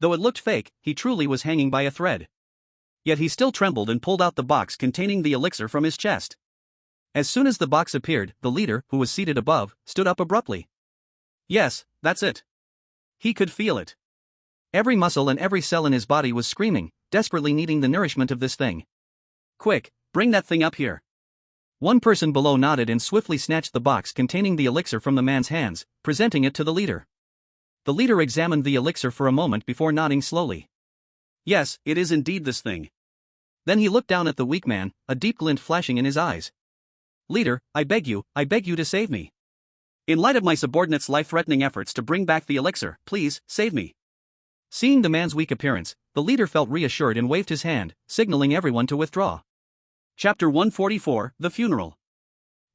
Though it looked fake, he truly was hanging by a thread. Yet he still trembled and pulled out the box containing the elixir from his chest. As soon as the box appeared, the leader, who was seated above, stood up abruptly. Yes, that's it. He could feel it. Every muscle and every cell in his body was screaming, desperately needing the nourishment of this thing. Quick, bring that thing up here. One person below nodded and swiftly snatched the box containing the elixir from the man's hands, presenting it to the leader. The leader examined the elixir for a moment before nodding slowly. Yes, it is indeed this thing. Then he looked down at the weak man, a deep glint flashing in his eyes. Leader, I beg you to save me. In light of my subordinate's life-threatening efforts to bring back the elixir, please, save me. Seeing the man's weak appearance, the leader felt reassured and waved his hand, signaling everyone to withdraw. Chapter 144, The Funeral.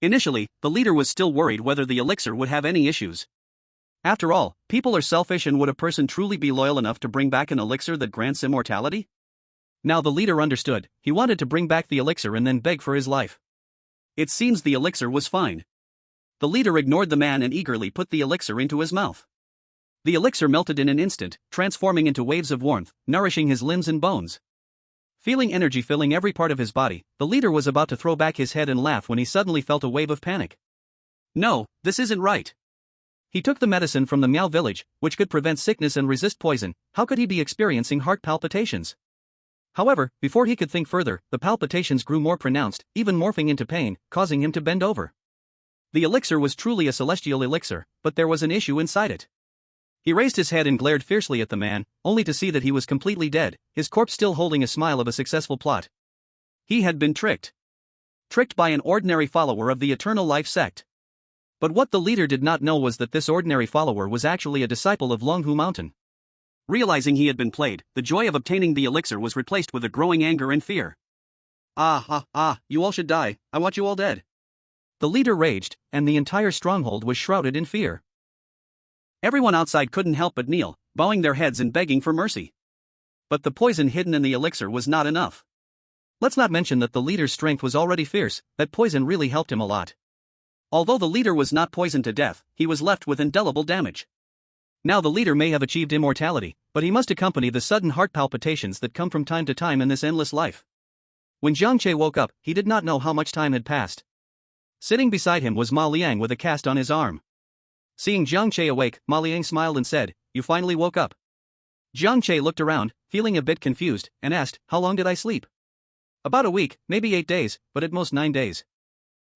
Initially, the leader was still worried whether the elixir would have any issues. After all, people are selfish, and would a person truly be loyal enough to bring back an elixir that grants immortality? Now the leader understood. He wanted to bring back the elixir and then beg for his life. It seems the elixir was fine. The leader ignored the man and eagerly put the elixir into his mouth. The elixir melted in an instant, transforming into waves of warmth, nourishing his limbs and bones. Feeling energy filling every part of his body, the leader was about to throw back his head and laugh when he suddenly felt a wave of panic. No, this isn't right. He took the medicine from the Miao village, which could prevent sickness and resist poison. How could he be experiencing heart palpitations? However, before he could think further, the palpitations grew more pronounced, even morphing into pain, causing him to bend over. The elixir was truly a celestial elixir, but there was an issue inside it. He raised his head and glared fiercely at the man, only to see that he was completely dead, his corpse still holding a smile of a successful plot. He had been tricked. Tricked by an ordinary follower of the Eternal Life sect. But what the leader did not know was that this ordinary follower was actually a disciple of Longhu Mountain. Realizing he had been played, the joy of obtaining the elixir was replaced with a growing anger and fear. You all should die, I want you all dead. The leader raged, and the entire stronghold was shrouded in fear. Everyone outside couldn't help but kneel, bowing their heads and begging for mercy. But the poison hidden in the elixir was not enough. Let's not mention that the leader's strength was already fierce. That poison really helped him a lot. Although the leader was not poisoned to death, he was left with indelible damage. Now the leader may have achieved immortality, but he must accompany the sudden heart palpitations that come from time to time in this endless life. When Jiang Che woke up, he did not know how much time had passed. Sitting beside him was Ma Liang with a cast on his arm. Seeing Jiang Che awake, Ma Liang smiled and said, "You finally woke up." Jiang Che looked around, feeling a bit confused, and asked, "How long did I sleep?" "About a week, maybe 8 days, but at most 9 days.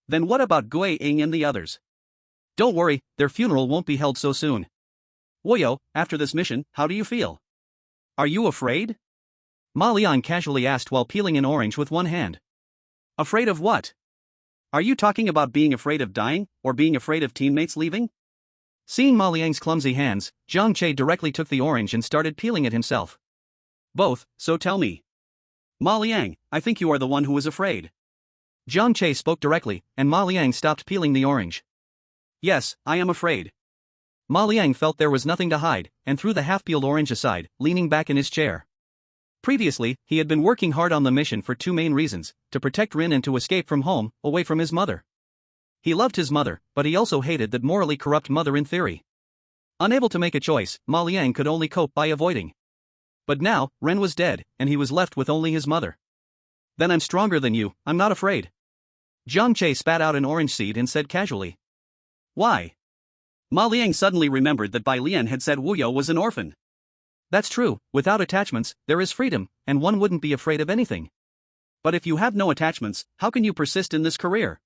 Then what about Gui Ying and the others?" "Don't worry, their funeral won't be held so soon." "Woyo, after this mission, how do you feel? Are you afraid?" Ma Liang casually asked while peeling an orange with one hand. "Afraid of what? Are you talking about being afraid of dying, or being afraid of teammates leaving?" Seeing Ma Liang's clumsy hands, Jiang Che directly took the orange and started peeling it himself. "Both, so tell me. Ma Liang, I think you are the one who is afraid." Jiang Che spoke directly, and Ma Liang stopped peeling the orange. Yes, I am afraid. Ma Liang felt there was nothing to hide, and threw the half-peeled orange aside, leaning back in his chair. Previously, he had been working hard on the mission for two main reasons: to protect Rin and to escape from home, away from his mother. He loved his mother, but he also hated that morally corrupt mother in theory. Unable to make a choice, Ma Liang could only cope by avoiding. But now, Ren was dead, and he was left with only his mother. Then I'm stronger than you, I'm not afraid. Jiang Che spat out an orange seed and said casually. Why? Ma Liang suddenly remembered that Bai Lian had said Wu Yo was an orphan. That's true, without attachments, there is freedom, and one wouldn't be afraid of anything. But if you have no attachments, how can you persist in this career?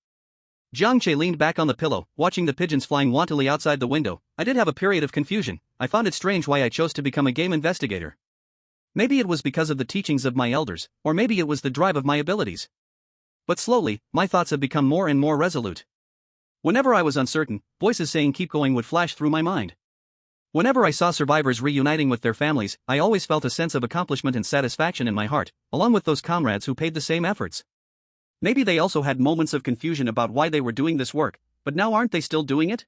Jiang Che leaned back on the pillow, watching the pigeons flying wantonly outside the window. I did have a period of confusion. I found it strange why I chose to become a game investigator. Maybe it was because of the teachings of my elders, or maybe it was the drive of my abilities. But slowly, my thoughts have become more and more resolute. Whenever I was uncertain, voices saying keep going would flash through my mind. Whenever I saw survivors reuniting with their families, I always felt a sense of accomplishment and satisfaction in my heart, along with those comrades who paid the same efforts. Maybe they also had moments of confusion about why they were doing this work, but now aren't they still doing it?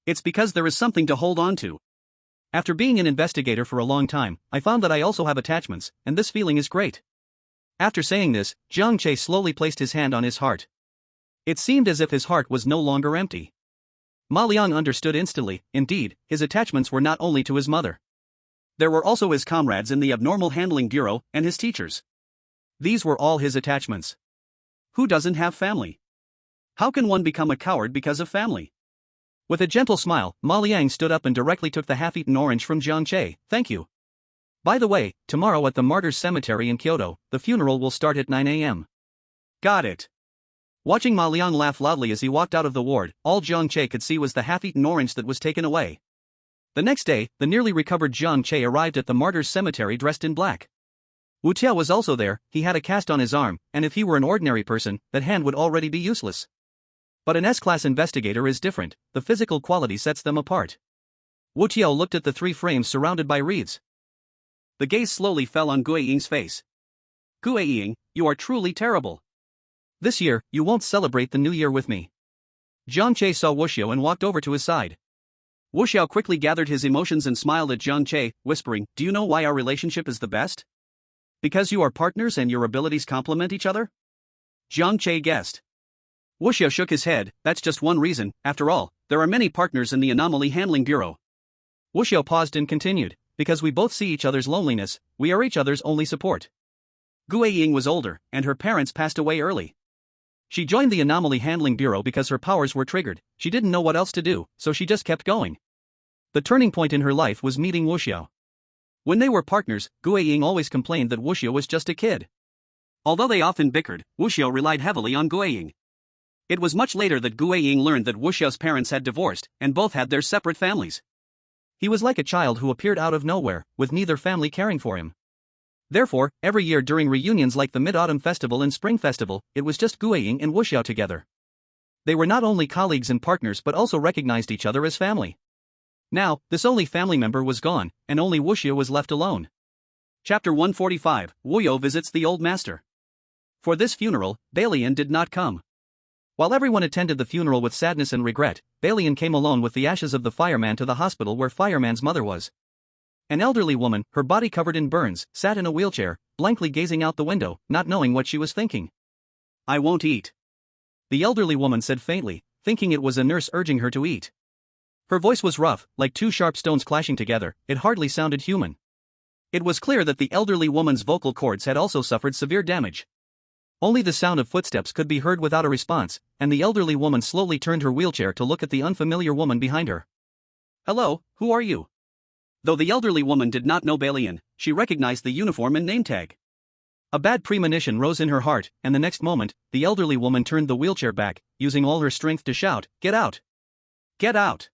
It's because there is something to hold on to. After being an investigator for a long time, I found that I also have attachments, and this feeling is great. After saying this, Jiang Che slowly placed his hand on his heart. It seemed as if his heart was no longer empty. Ma Liang understood instantly. Indeed, his attachments were not only to his mother. There were also his comrades in the Abnormal Handling Bureau, and his teachers. These were all his attachments. Who doesn't have family? How can one become a coward because of family? With a gentle smile, Ma Liang stood up and directly took the half-eaten orange from Jiang Che. Thank you. By the way, tomorrow at the Martyrs Cemetery in Kyoto, the funeral will start at 9 a.m. Got it. Watching Ma Liang laugh loudly as he walked out of the ward, all Jiang Che could see was the half-eaten orange that was taken away. The next day, the nearly recovered Jiang Che arrived at the Martyrs Cemetery dressed in black. Wu Tiao was also there. He had a cast on his arm, and if he were an ordinary person, that hand would already be useless. But an S-class investigator is different, the physical quality sets them apart. Wu Tiao looked at the three frames surrounded by wreaths. The gaze slowly fell on Gui Ying's face. Gui Ying, you are truly terrible. This year, you won't celebrate the new year with me. Jiang Che saw Wu Xiao and walked over to his side. Wu Xiao quickly gathered his emotions and smiled at Jiang Che, whispering, Do you know why our relationship is the best? Because you are partners and your abilities complement each other? Jiang Che guessed. Wu Xiao shook his head. That's just one reason. After all, there are many partners in the Anomaly Handling Bureau. Wu Xiao paused and continued, because we both see each other's loneliness, we are each other's only support. Gui Ying was older, and her parents passed away early. She joined the Anomaly Handling Bureau because her powers were triggered. She didn't know what else to do, so she just kept going. The turning point in her life was meeting Wu Xiao. When they were partners, Gui Ying always complained that Wu Xiao was just a kid. Although they often bickered, Wu Xiao relied heavily on Gui Ying. It was much later that Gui Ying learned that Wu Xiao's parents had divorced, and both had their separate families. He was like a child who appeared out of nowhere, with neither family caring for him. Therefore, every year during reunions like the Mid-Autumn Festival and Spring Festival, it was just Gui Ying and Wu Xiao together. They were not only colleagues and partners but also recognized each other as family. Now, this only family member was gone, and only Wu Xiao was left alone. Chapter 145, Wu Yo visits the Old Master. For this funeral, Balian did not come. While everyone attended the funeral with sadness and regret, Balian came alone with the ashes of the fireman to the hospital where fireman's mother was. An elderly woman, her body covered in burns, sat in a wheelchair, blankly gazing out the window, not knowing what she was thinking. I won't eat. The elderly woman said faintly, thinking it was a nurse urging her to eat. Her voice was rough, like two sharp stones clashing together. It hardly sounded human. It was clear that the elderly woman's vocal cords had also suffered severe damage. Only the sound of footsteps could be heard without a response, and the elderly woman slowly turned her wheelchair to look at the unfamiliar woman behind her. Hello, who are you? Though the elderly woman did not know Balian, she recognized the uniform and name tag. A bad premonition rose in her heart, and the next moment, the elderly woman turned the wheelchair back, using all her strength to shout, "Get out! Get out!"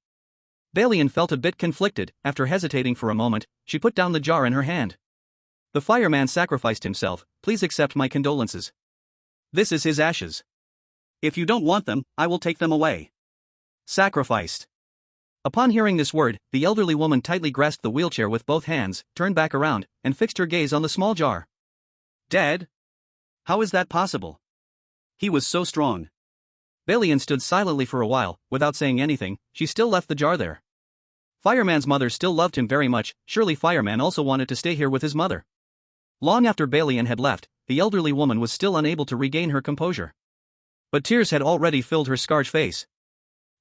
Balian felt a bit conflicted. After hesitating for a moment, she put down the jar in her hand. The fireman sacrificed himself. Please accept my condolences. This is his ashes. If you don't want them, I will take them away. Sacrificed. Upon hearing this word, the elderly woman tightly grasped the wheelchair with both hands, turned back around, and fixed her gaze on the small jar. Dead? How is that possible? He was so strong. Balian stood silently for a while, without saying anything. She still left the jar there. Fireman's mother still loved him very much, surely Fireman also wanted to stay here with his mother. Long after Balian had left, the elderly woman was still unable to regain her composure. But tears had already filled her scarred face.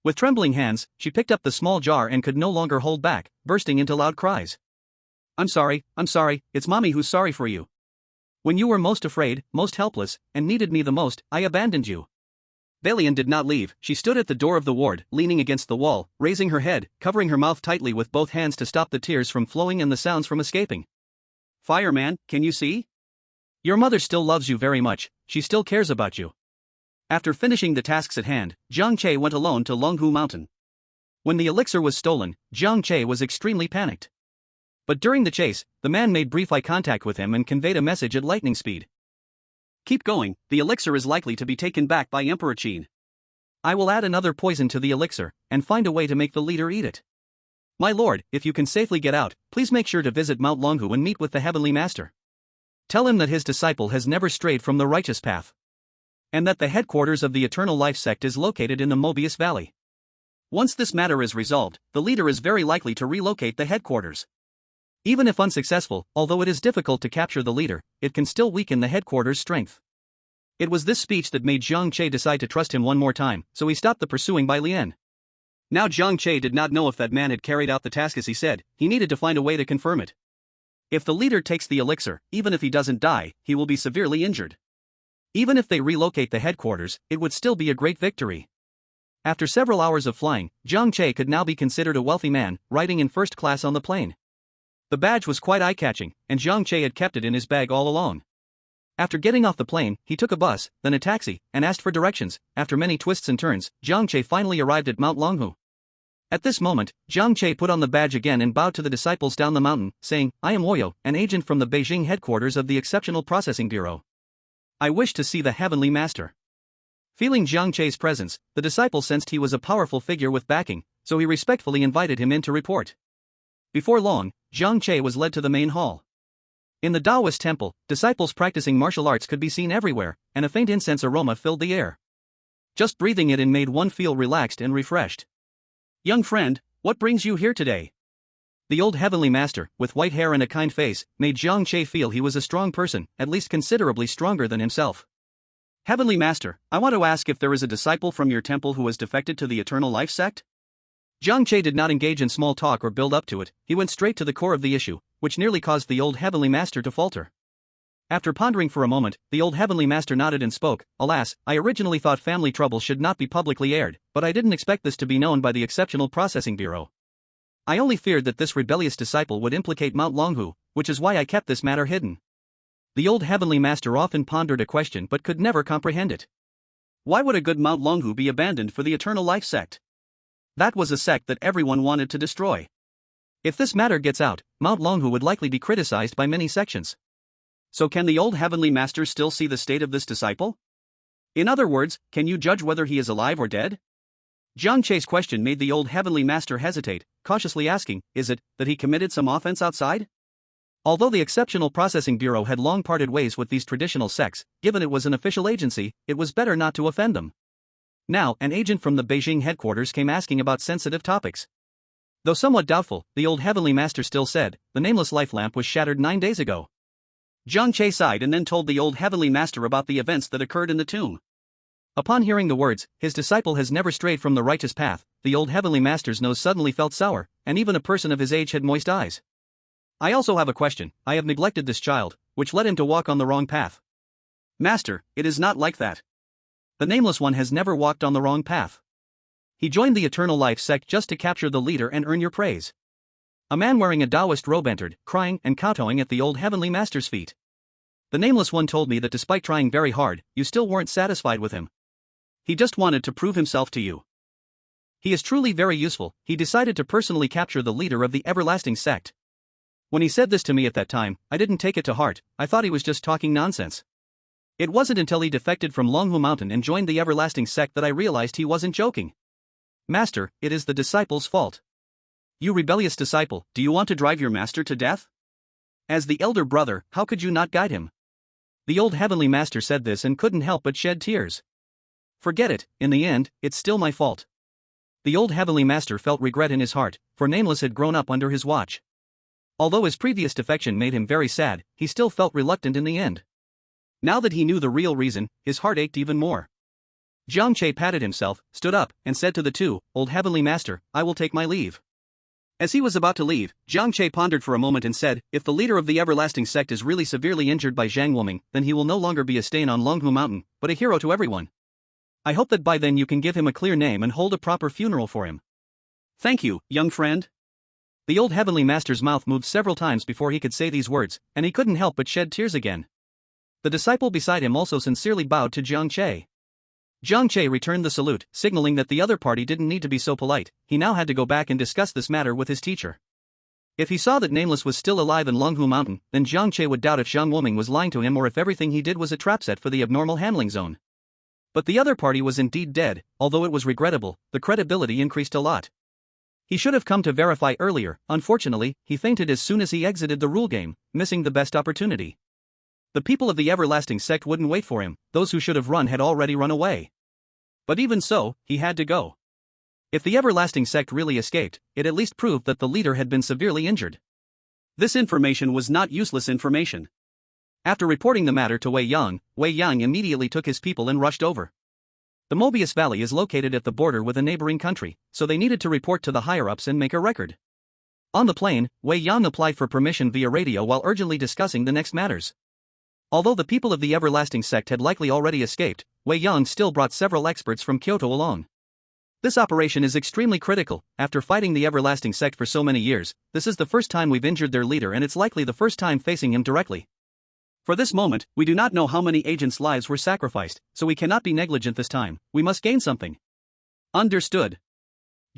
With trembling hands, she picked up the small jar and could no longer hold back, bursting into loud cries. I'm sorry, it's Mommy who's sorry for you. When you were most afraid, most helpless, and needed me the most, I abandoned you. Balian did not leave. She stood at the door of the ward, leaning against the wall, raising her head, covering her mouth tightly with both hands to stop the tears from flowing and the sounds from escaping. Fireman, can you see? Your mother still loves you very much, she still cares about you. After finishing the tasks at hand, Jiang Che went alone to Longhu Mountain. When the elixir was stolen, Jiang Che was extremely panicked. But during the chase, the man made brief eye contact with him and conveyed a message at lightning speed. Keep going, the elixir is likely to be taken back by Emperor Qin. I will add another poison to the elixir, and find a way to make the leader eat it. My lord, if you can safely get out, please make sure to visit Mount Longhu and meet with the Heavenly Master. Tell him that his disciple has never strayed from the righteous path. And that the headquarters of the Eternal Life sect is located in the Mobius Valley. Once this matter is resolved, the leader is very likely to relocate the headquarters. Even if unsuccessful, although it is difficult to capture the leader, it can still weaken the headquarters' strength. It was this speech that made Jiang Che decide to trust him one more time, so he stopped the pursuing by Lien. Now Jiang Che did not know if that man had carried out the task as he said. He needed to find a way to confirm it. If the leader takes the elixir, even if he doesn't die, he will be severely injured. Even if they relocate the headquarters, it would still be a great victory. After several hours of flying, Jiang Che could now be considered a wealthy man, riding in first class on the plane. The badge was quite eye-catching, and Jiang Che had kept it in his bag all along. After getting off the plane, he took a bus, then a taxi, and asked for directions. After many twists and turns, Jiang Che finally arrived at Mount Longhu. At this moment, Jiang Che put on the badge again and bowed to the disciples down the mountain, saying, I am Oyo, an agent from the Beijing headquarters of the Exceptional Processing Bureau. I wish to see the Heavenly Master. Feeling Jiang Che's presence, the disciple sensed he was a powerful figure with backing, so he respectfully invited him in to report. Before long, Jiang Che was led to the main hall. In the Taoist temple, disciples practicing martial arts could be seen everywhere, and a faint incense aroma filled the air. Just breathing it in made one feel relaxed and refreshed. Young friend, what brings you here today? The old Heavenly Master, with white hair and a kind face, made Jiang Che feel he was a strong person, at least considerably stronger than himself. Heavenly Master, I want to ask if there is a disciple from your temple who has defected to the Eternal Life sect? Jiang Che did not engage in small talk or build up to it. He went straight to the core of the issue, which nearly caused the old Heavenly Master to falter. After pondering for a moment, the old Heavenly Master nodded and spoke. Alas, I originally thought family trouble should not be publicly aired, but I didn't expect this to be known by the Exceptional Processing Bureau. I only feared that this rebellious disciple would implicate Mount Longhu, which is why I kept this matter hidden. The old Heavenly Master often pondered a question but could never comprehend it. Why would a good Mount Longhu be abandoned for the Eternal Life sect? That was a sect that everyone wanted to destroy. If this matter gets out, Mount Longhu would likely be criticized by many sections. So can the old Heavenly Master still see the state of this disciple? In other words, can you judge whether he is alive or dead? Jiang Che's question made the old Heavenly Master hesitate, cautiously asking, is it that he committed some offense outside? Although the Exceptional Processing Bureau had long parted ways with these traditional sects, given it was an official agency, it was better not to offend them. Now, an agent from the Beijing headquarters came asking about sensitive topics. Though somewhat doubtful, the old Heavenly Master still said, the nameless life lamp was shattered 9 days ago. Jiang Che sighed and then told the old Heavenly Master about the events that occurred in the tomb. Upon hearing the words, his disciple has never strayed from the righteous path, the old Heavenly Master's nose suddenly felt sour, and even a person of his age had moist eyes. I also have a question. I have neglected this child, which led him to walk on the wrong path. Master, it is not like that. The Nameless One has never walked on the wrong path. He joined the Eternal Life sect just to capture the leader and earn your praise. A man wearing a Taoist robe entered, crying and kowtowing at the old Heavenly Master's feet. The Nameless One told me that despite trying very hard, you still weren't satisfied with him. He just wanted to prove himself to you. He is truly very useful. He decided to personally capture the leader of the Everlasting Sect. When he said this to me at that time, I didn't take it to heart. I thought he was just talking nonsense. It wasn't until he defected from Longhu Mountain and joined the Everlasting Sect that I realized he wasn't joking. Master, it is the disciple's fault. You rebellious disciple, do you want to drive your master to death? As the elder brother, how could you not guide him? The old heavenly master said this and couldn't help but shed tears. Forget it, in the end, it's still my fault. The old heavenly master felt regret in his heart, for Nameless had grown up under his watch. Although his previous defection made him very sad, he still felt reluctant in the end. Now that he knew the real reason, his heart ached even more. Jiang Che patted himself, stood up, and said to the two, "Old heavenly master, I will take my leave." As he was about to leave, Jiang Che pondered for a moment and said, "If the leader of the everlasting sect is really severely injured by Zhang Wuming, then he will no longer be a stain on Longhu Mountain, but a hero to everyone. I hope that by then you can give him a clear name and hold a proper funeral for him." "Thank you, young friend." The old heavenly master's mouth moved several times before he could say these words, and he couldn't help but shed tears again. The disciple beside him also sincerely bowed to Jiang Che. Jiang Che returned the salute, signaling that the other party didn't need to be so polite. He now had to go back and discuss this matter with his teacher. If he saw that Nameless was still alive in Longhu Mountain, then Jiang Che would doubt if Zhang Wuming was lying to him or if everything he did was a trap set for the abnormal handling zone. But the other party was indeed dead. Although it was regrettable, the credibility increased a lot. He should have come to verify earlier. Unfortunately, he fainted as soon as he exited the rule game, missing the best opportunity. The people of the everlasting sect wouldn't wait for him. Those who should have run had already run away. But even so, he had to go. If the everlasting sect really escaped, it at least proved that the leader had been severely injured. This information was not useless information. After reporting the matter to Wei Yang immediately took his people and rushed over. The Mobius Valley is located at the border with a neighboring country, so they needed to report to the higher-ups and make a record. On the plane, Wei Yang applied for permission via radio while urgently discussing the next matters. Although the people of the everlasting sect had likely already escaped, Wei Yang still brought several experts from Kyoto along. This operation is extremely critical. After fighting the everlasting sect for so many years, this is the first time we've injured their leader, and it's likely the first time facing him directly. For this moment, we do not know how many agents' lives were sacrificed, so we cannot be negligent this time. We must gain something. Understood.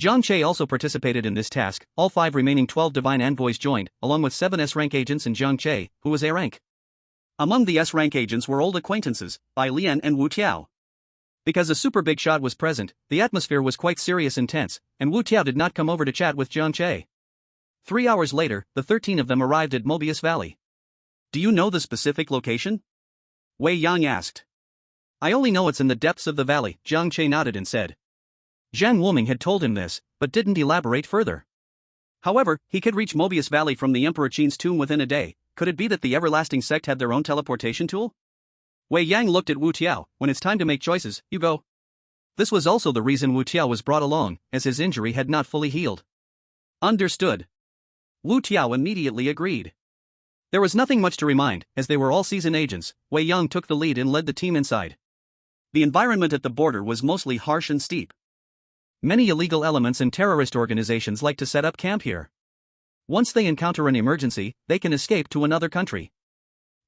Jiang Che also participated in this task. All 5 remaining 12 divine envoys joined, along with 7 S-rank agents and Jiang Che, who was A-rank. Among the S-rank agents were old acquaintances, Bai Lian and Wu Tiao. Because a super big shot was present, the atmosphere was quite serious and tense, and Wu Tiao did not come over to chat with Jiang Che. 3 hours later, the 13 of them arrived at Mobius Valley. "Do you know the specific location?" Wei Yang asked. "I only know it's in the depths of the valley," Jiang Che nodded and said. Zhang Wuming had told him this, but didn't elaborate further. However, he could reach Mobius Valley from the Emperor Qin's tomb within a day. Could it be that the everlasting sect had their own teleportation tool? Wei Yang looked at Wu Tiao. "When it's time to make choices, you go." This was also the reason Wu Tiao was brought along, as his injury had not fully healed. Understood. Wu Tiao immediately agreed. There was nothing much to remind, as they were all seasoned agents. Wei Yang took the lead and led the team inside. The environment at the border was mostly harsh and steep. Many illegal elements and terrorist organizations like to set up camp here. Once they encounter an emergency, they can escape to another country.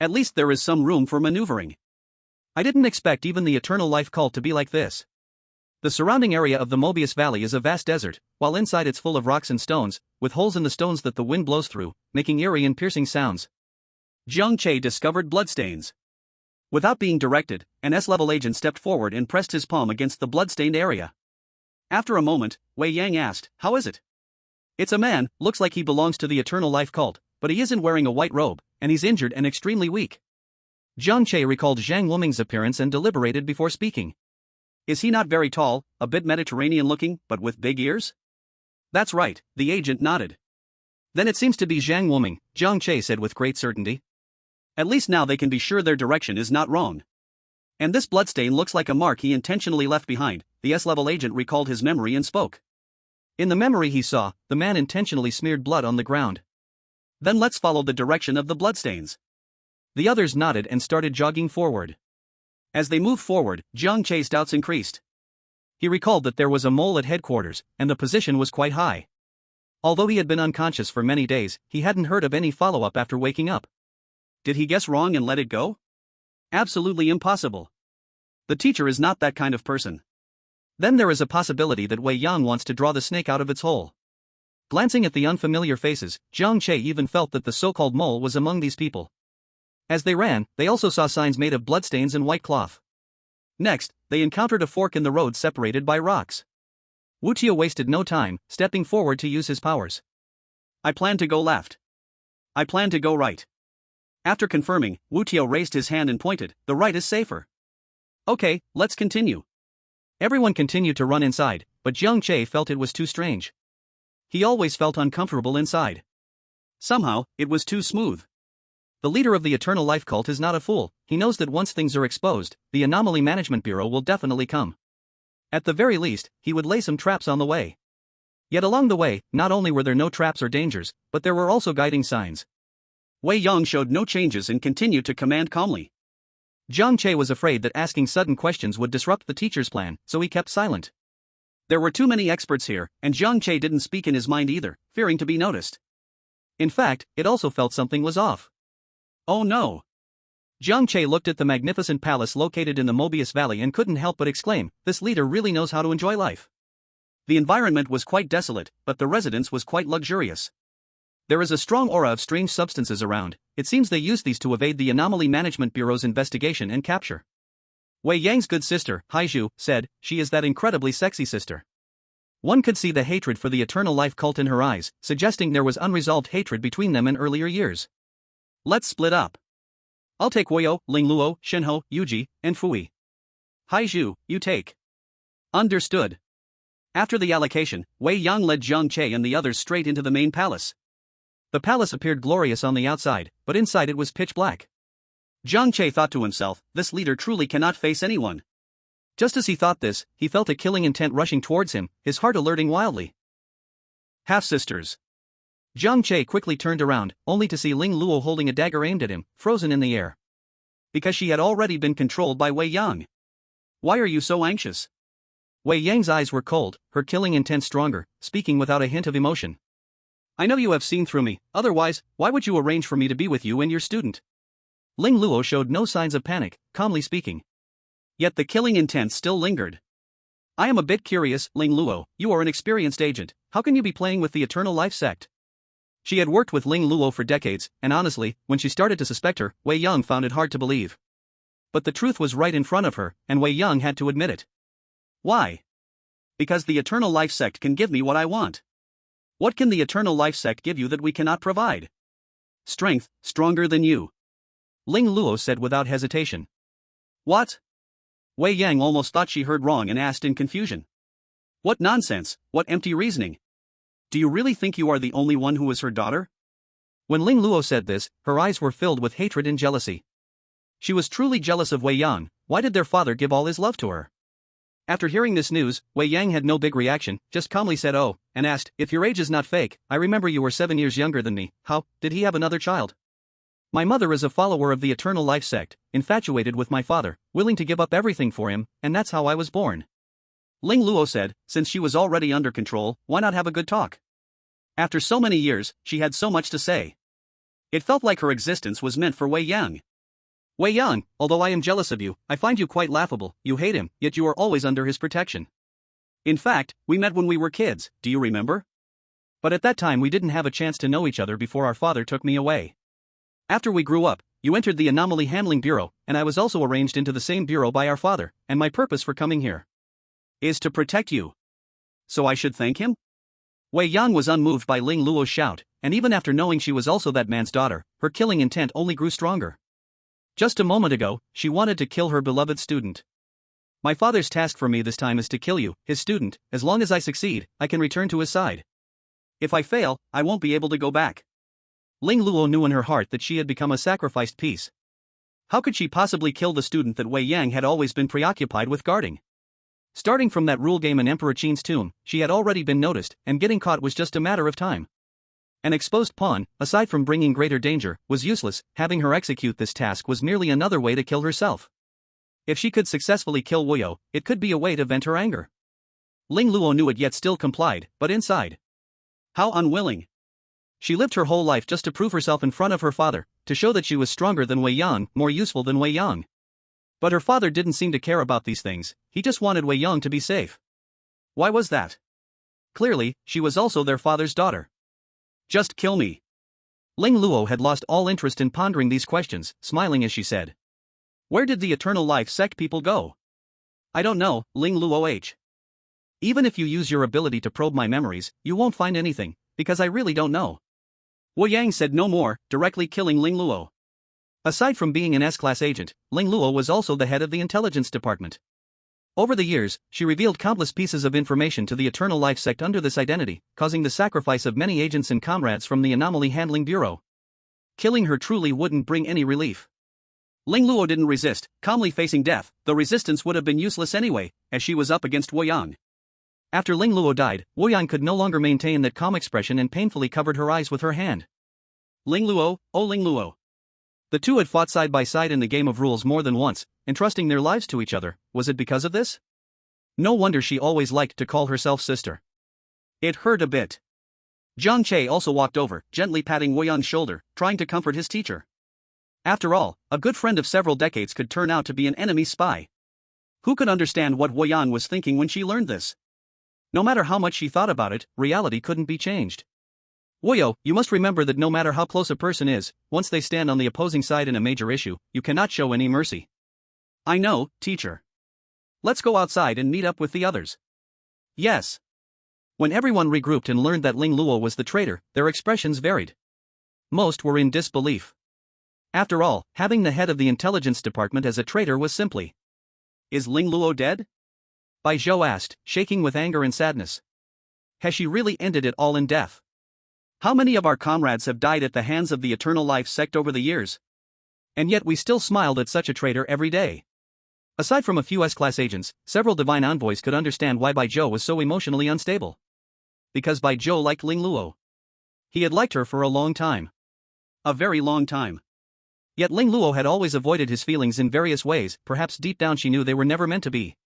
At least there is some room for maneuvering. I didn't expect even the Eternal Life cult to be like this. The surrounding area of the Mobius Valley is a vast desert, while inside it's full of rocks and stones, with holes in the stones that the wind blows through, making eerie and piercing sounds. Jiang Che discovered bloodstains. Without being directed, an S-level agent stepped forward and pressed his palm against the bloodstained area. After a moment, Wei Yang asked, "How is it?" "It's a man, looks like he belongs to the Eternal Life cult, but he isn't wearing a white robe, and he's injured and extremely weak." Jiang Che recalled Zhang Wuming's appearance and deliberated before speaking. "Is he not very tall, a bit Mediterranean-looking, but with big ears?" "That's right," the agent nodded. "Then it seems to be Zhang Wuming," Jiang Che said with great certainty. "At least now they can be sure their direction is not wrong. And this bloodstain looks like a mark he intentionally left behind." The S-level agent recalled his memory and spoke. In the memory he saw, the man intentionally smeared blood on the ground. "Then let's follow the direction of the bloodstains." The others nodded and started jogging forward. As they moved forward, Jiang Che's doubts increased. He recalled that there was a mole at headquarters, and the position was quite high. Although he had been unconscious for many days, he hadn't heard of any follow-up after waking up. Did he guess wrong and let it go? Absolutely impossible. The teacher is not that kind of person. Then there is a possibility that Wei Yang wants to draw the snake out of its hole. Glancing at the unfamiliar faces, Jiang Che even felt that the so-called mole was among these people. As they ran, they also saw signs made of bloodstains and white cloth. Next, they encountered a fork in the road separated by rocks. Wu Tiao wasted no time, stepping forward to use his powers. "I plan to go left. I plan to go right. After confirming, Wu Tiao raised his hand and pointed, "The right is safer." "Okay, let's continue." Everyone continued to run inside, but Jiang Che felt it was too strange. He always felt uncomfortable inside. Somehow, it was too smooth. The leader of the Eternal Life cult is not a fool. He knows that once things are exposed, the Anomaly Management Bureau will definitely come. At the very least, he would lay some traps on the way. Yet along the way, not only were there no traps or dangers, but there were also guiding signs. Wei Yang showed no changes and continued to command calmly. Jiang Che was afraid that asking sudden questions would disrupt the teacher's plan, so he kept silent. There were too many experts here, and Jiang Che didn't speak in his mind either, fearing to be noticed. In fact, it also felt something was off. Oh no! Jiang Che looked at the magnificent palace located in the Mobius Valley and couldn't help but exclaim, "This leader really knows how to enjoy life." The environment was quite desolate, but the residence was quite luxurious. There is a strong aura of strange substances around. It seems they use these to evade the Anomaly Management Bureau's investigation and capture. Wei Yang's good sister, Haizhu, said, "She is that incredibly sexy sister." One could see the hatred for the Eternal Life cult in her eyes, suggesting there was unresolved hatred between them in earlier years. "Let's split up. I'll take Huiyou, Lingluo, Shenhou, Yuji, and Fui. Haizhu, you take." Understood. After the allocation, Wei Yang led Jiang Che and the others straight into the main palace. The palace appeared glorious on the outside, but inside it was pitch black. Jiang Che thought to himself, "This leader truly cannot face anyone." Just as he thought this, he felt a killing intent rushing towards him, his heart alerting wildly. Half-sisters. Jiang Che quickly turned around, only to see Ling Luo holding a dagger aimed at him, frozen in the air. Because she had already been controlled by Wei Yang. "Why are you so anxious?" Wei Yang's eyes were cold, her killing intent stronger, speaking without a hint of emotion. "I know you have seen through me, otherwise, why would you arrange for me to be with you and your student?" Ling Luo showed no signs of panic, calmly speaking. Yet the killing intent still lingered. "I am a bit curious, Ling Luo, you are an experienced agent, how can you be playing with the Eternal Life sect?" She had worked with Ling Luo for decades, and honestly, when she started to suspect her, Wei Yang found it hard to believe. But the truth was right in front of her, and Wei Yang had to admit it. "Why?" "Because the Eternal Life sect can give me what I want." "What can the Eternal Life sect give you that we cannot provide?" "Strength, stronger than you," Ling Luo said without hesitation. "What?" Wei Yang almost thought she heard wrong and asked in confusion. "What nonsense, what empty reasoning. Do you really think you are the only one who is her daughter?" When Ling Luo said this, her eyes were filled with hatred and jealousy. She was truly jealous of Wei Yang. Why did their father give all his love to her? After hearing this news, Wei Yang had no big reaction, just calmly said "Oh," and asked, "If your age is not fake, I remember you were 7 years younger than me. How did he have another child?" "My mother is a follower of the Eternal Life sect, infatuated with my father, willing to give up everything for him, and that's how I was born." Ling Luo said, since she was already under control, why not have a good talk? After so many years, she had so much to say. It felt like her existence was meant for Wei Yang. "Wei Yang, although I am jealous of you, I find you quite laughable. You hate him, yet you are always under his protection. In fact, we met when we were kids, do you remember? But at that time we didn't have a chance to know each other before our father took me away. After we grew up, you entered the Anomaly Handling Bureau, and I was also arranged into the same bureau by our father, and my purpose for coming here is to protect you. So I should thank him?" Wei Yang was unmoved by Ling Luo's shout, and even after knowing she was also that man's daughter, her killing intent only grew stronger. Just a moment ago, she wanted to kill her beloved student. "My father's task for me this time is to kill you, his student. As long as I succeed, I can return to his side. If I fail, I won't be able to go back." Ling Luo knew in her heart that she had become a sacrificed piece. How could she possibly kill the student that Wei Yang had always been preoccupied with guarding? Starting from that rule game in Emperor Qin's tomb, she had already been noticed, and getting caught was just a matter of time. An exposed pawn, aside from bringing greater danger, was useless. Having her execute this task was merely another way to kill herself. If she could successfully kill Huiyou, it could be a way to vent her anger. Ling Luo knew it yet still complied, but inside. How unwilling. She lived her whole life just to prove herself in front of her father, to show that she was stronger than Wei Yang, more useful than Wei Yang. But her father didn't seem to care about these things, he just wanted Wei Yang to be safe. Why was that? Clearly, she was also their father's daughter. "Just kill me." Ling Luo had lost all interest in pondering these questions, smiling as she said. "Where did the Eternal Life sect people go?" "I don't know, Ling Luo H. Even if you use your ability to probe my memories, you won't find anything, because I really don't know." Wu Yang said no more, directly killing Ling Luo. Aside from being an S-class agent, Ling Luo was also the head of the intelligence department. Over the years, she revealed countless pieces of information to the Eternal Life sect under this identity, causing the sacrifice of many agents and comrades from the Anomaly Handling Bureau. Killing her truly wouldn't bring any relief. Ling Luo didn't resist, calmly facing death, though resistance would have been useless anyway, as she was up against Wu Yang. After Ling Luo died, Wu Yang could no longer maintain that calm expression and painfully covered her eyes with her hand. Ling Luo, oh Ling Luo. The two had fought side by side in the game of rules more than once, entrusting their lives to each other. Was it because of this? No wonder she always liked to call herself sister. It hurt a bit. Jiang Che also walked over, gently patting Wu Yang's shoulder, trying to comfort his teacher. After all, a good friend of several decades could turn out to be an enemy spy. Who could understand what Wu Yang was thinking when she learned this? No matter how much she thought about it, reality couldn't be changed. Wuyo, you must remember that no matter how close a person is, once they stand on the opposing side in a major issue, you cannot show any mercy. I know, teacher. Let's go outside and meet up with the others. Yes. When everyone regrouped and learned that Ling Luo was the traitor, their expressions varied. Most were in disbelief. After all, having the head of the intelligence department as a traitor was simply. Is Ling Luo dead? Bai Zhou asked, shaking with anger and sadness. Has she really ended it all in death? How many of our comrades have died at the hands of the Eternal Life sect over the years? And yet we still smiled at such a traitor every day. Aside from a few S-class agents, several divine envoys could understand why Bai Zhou was so emotionally unstable. Because Bai Zhou liked Ling Luo. He had liked her for a long time. A very long time. Yet Ling Luo had always avoided his feelings in various ways, perhaps deep down she knew they were never meant to be.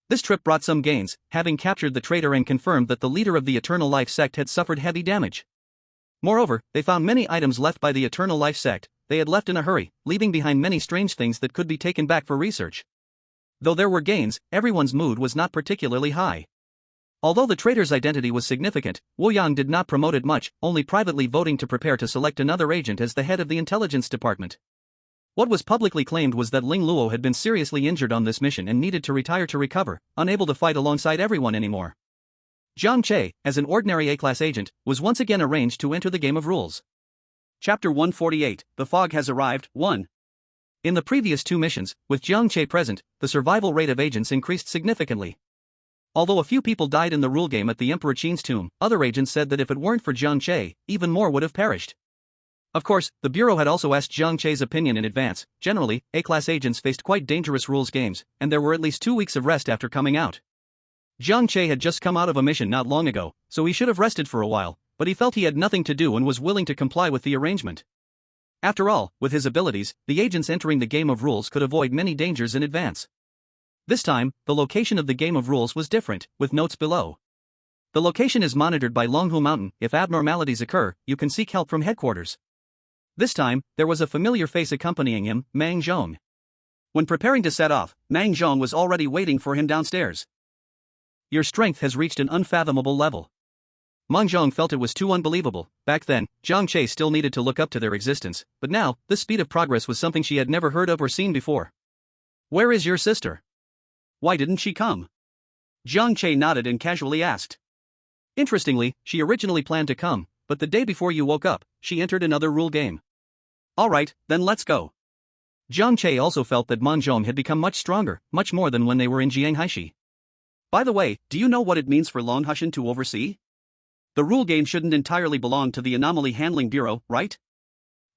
This trip brought some gains, having captured the traitor and confirmed that the leader of the Eternal Life sect had suffered heavy damage. Moreover, they found many items left by the Eternal Life sect. They had left in a hurry, leaving behind many strange things that could be taken back for research. Though there were gains, everyone's mood was not particularly high. Although the traitor's identity was significant, Wu Yang did not promote it much, only privately voting to prepare to select another agent as the head of the intelligence department. What was publicly claimed was that Ling Luo had been seriously injured on this mission and needed to retire to recover, unable to fight alongside everyone anymore. Jiang Che, as an ordinary A-class agent, was once again arranged to enter the game of rules. Chapter 148, The Fog Has Arrived, 1. In the previous two missions, with Jiang Che present, the survival rate of agents increased significantly. Although a few people died in the rule game at the Emperor Qin's tomb, other agents said that if it weren't for Jiang Che, even more would have perished. Of course, the Bureau had also asked Jiang Che's opinion in advance. Generally, A-class agents faced quite dangerous rules games, and there were at least 2 weeks of rest after coming out. Jiang Che had just come out of a mission not long ago, so he should have rested for a while, but he felt he had nothing to do and was willing to comply with the arrangement. After all, with his abilities, the agents entering the game of rules could avoid many dangers in advance. This time, the location of the game of rules was different, with notes below. The location is monitored by Longhu Mountain. If abnormalities occur, you can seek help from headquarters. This time, there was a familiar face accompanying him, Mang Zhong. When preparing to set off, Mang Zhong was already waiting for him downstairs. Your strength has reached an unfathomable level. Mang Zhong felt it was too unbelievable. Back then, Jiang Che still needed to look up to their existence, but now, this speed of progress was something she had never heard of or seen before. Where is your sister? Why didn't she come? Jiang Che nodded and casually asked. Interestingly, she originally planned to come, but the day before you woke up, she entered another rule game. Alright, then let's go. Jiang Che also felt that Mang Zhong had become much stronger, much more than when they were in Jianghaishi. By the way, do you know what it means for Longhushan to oversee? The rule game shouldn't entirely belong to the Anomaly Handling Bureau, right?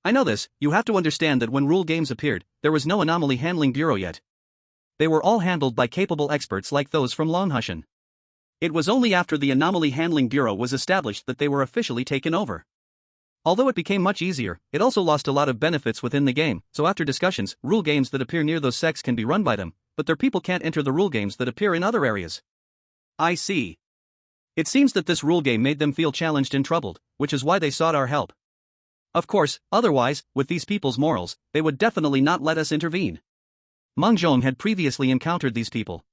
I know this. You have to understand that when rule games appeared, there was no Anomaly Handling Bureau yet. They were all handled by capable experts like those from Longhushan. It was only after the Anomaly Handling Bureau was established that they were officially taken over. Although it became much easier, it also lost a lot of benefits within the game, so after discussions, rule games that appear near those sects can be run by them, but their people can't enter the rule games that appear in other areas. I see. It seems that this rule game made them feel challenged and troubled, which is why they sought our help. Of course, otherwise, with these people's morals, they would definitely not let us intervene. Mang Zhong had previously encountered these people.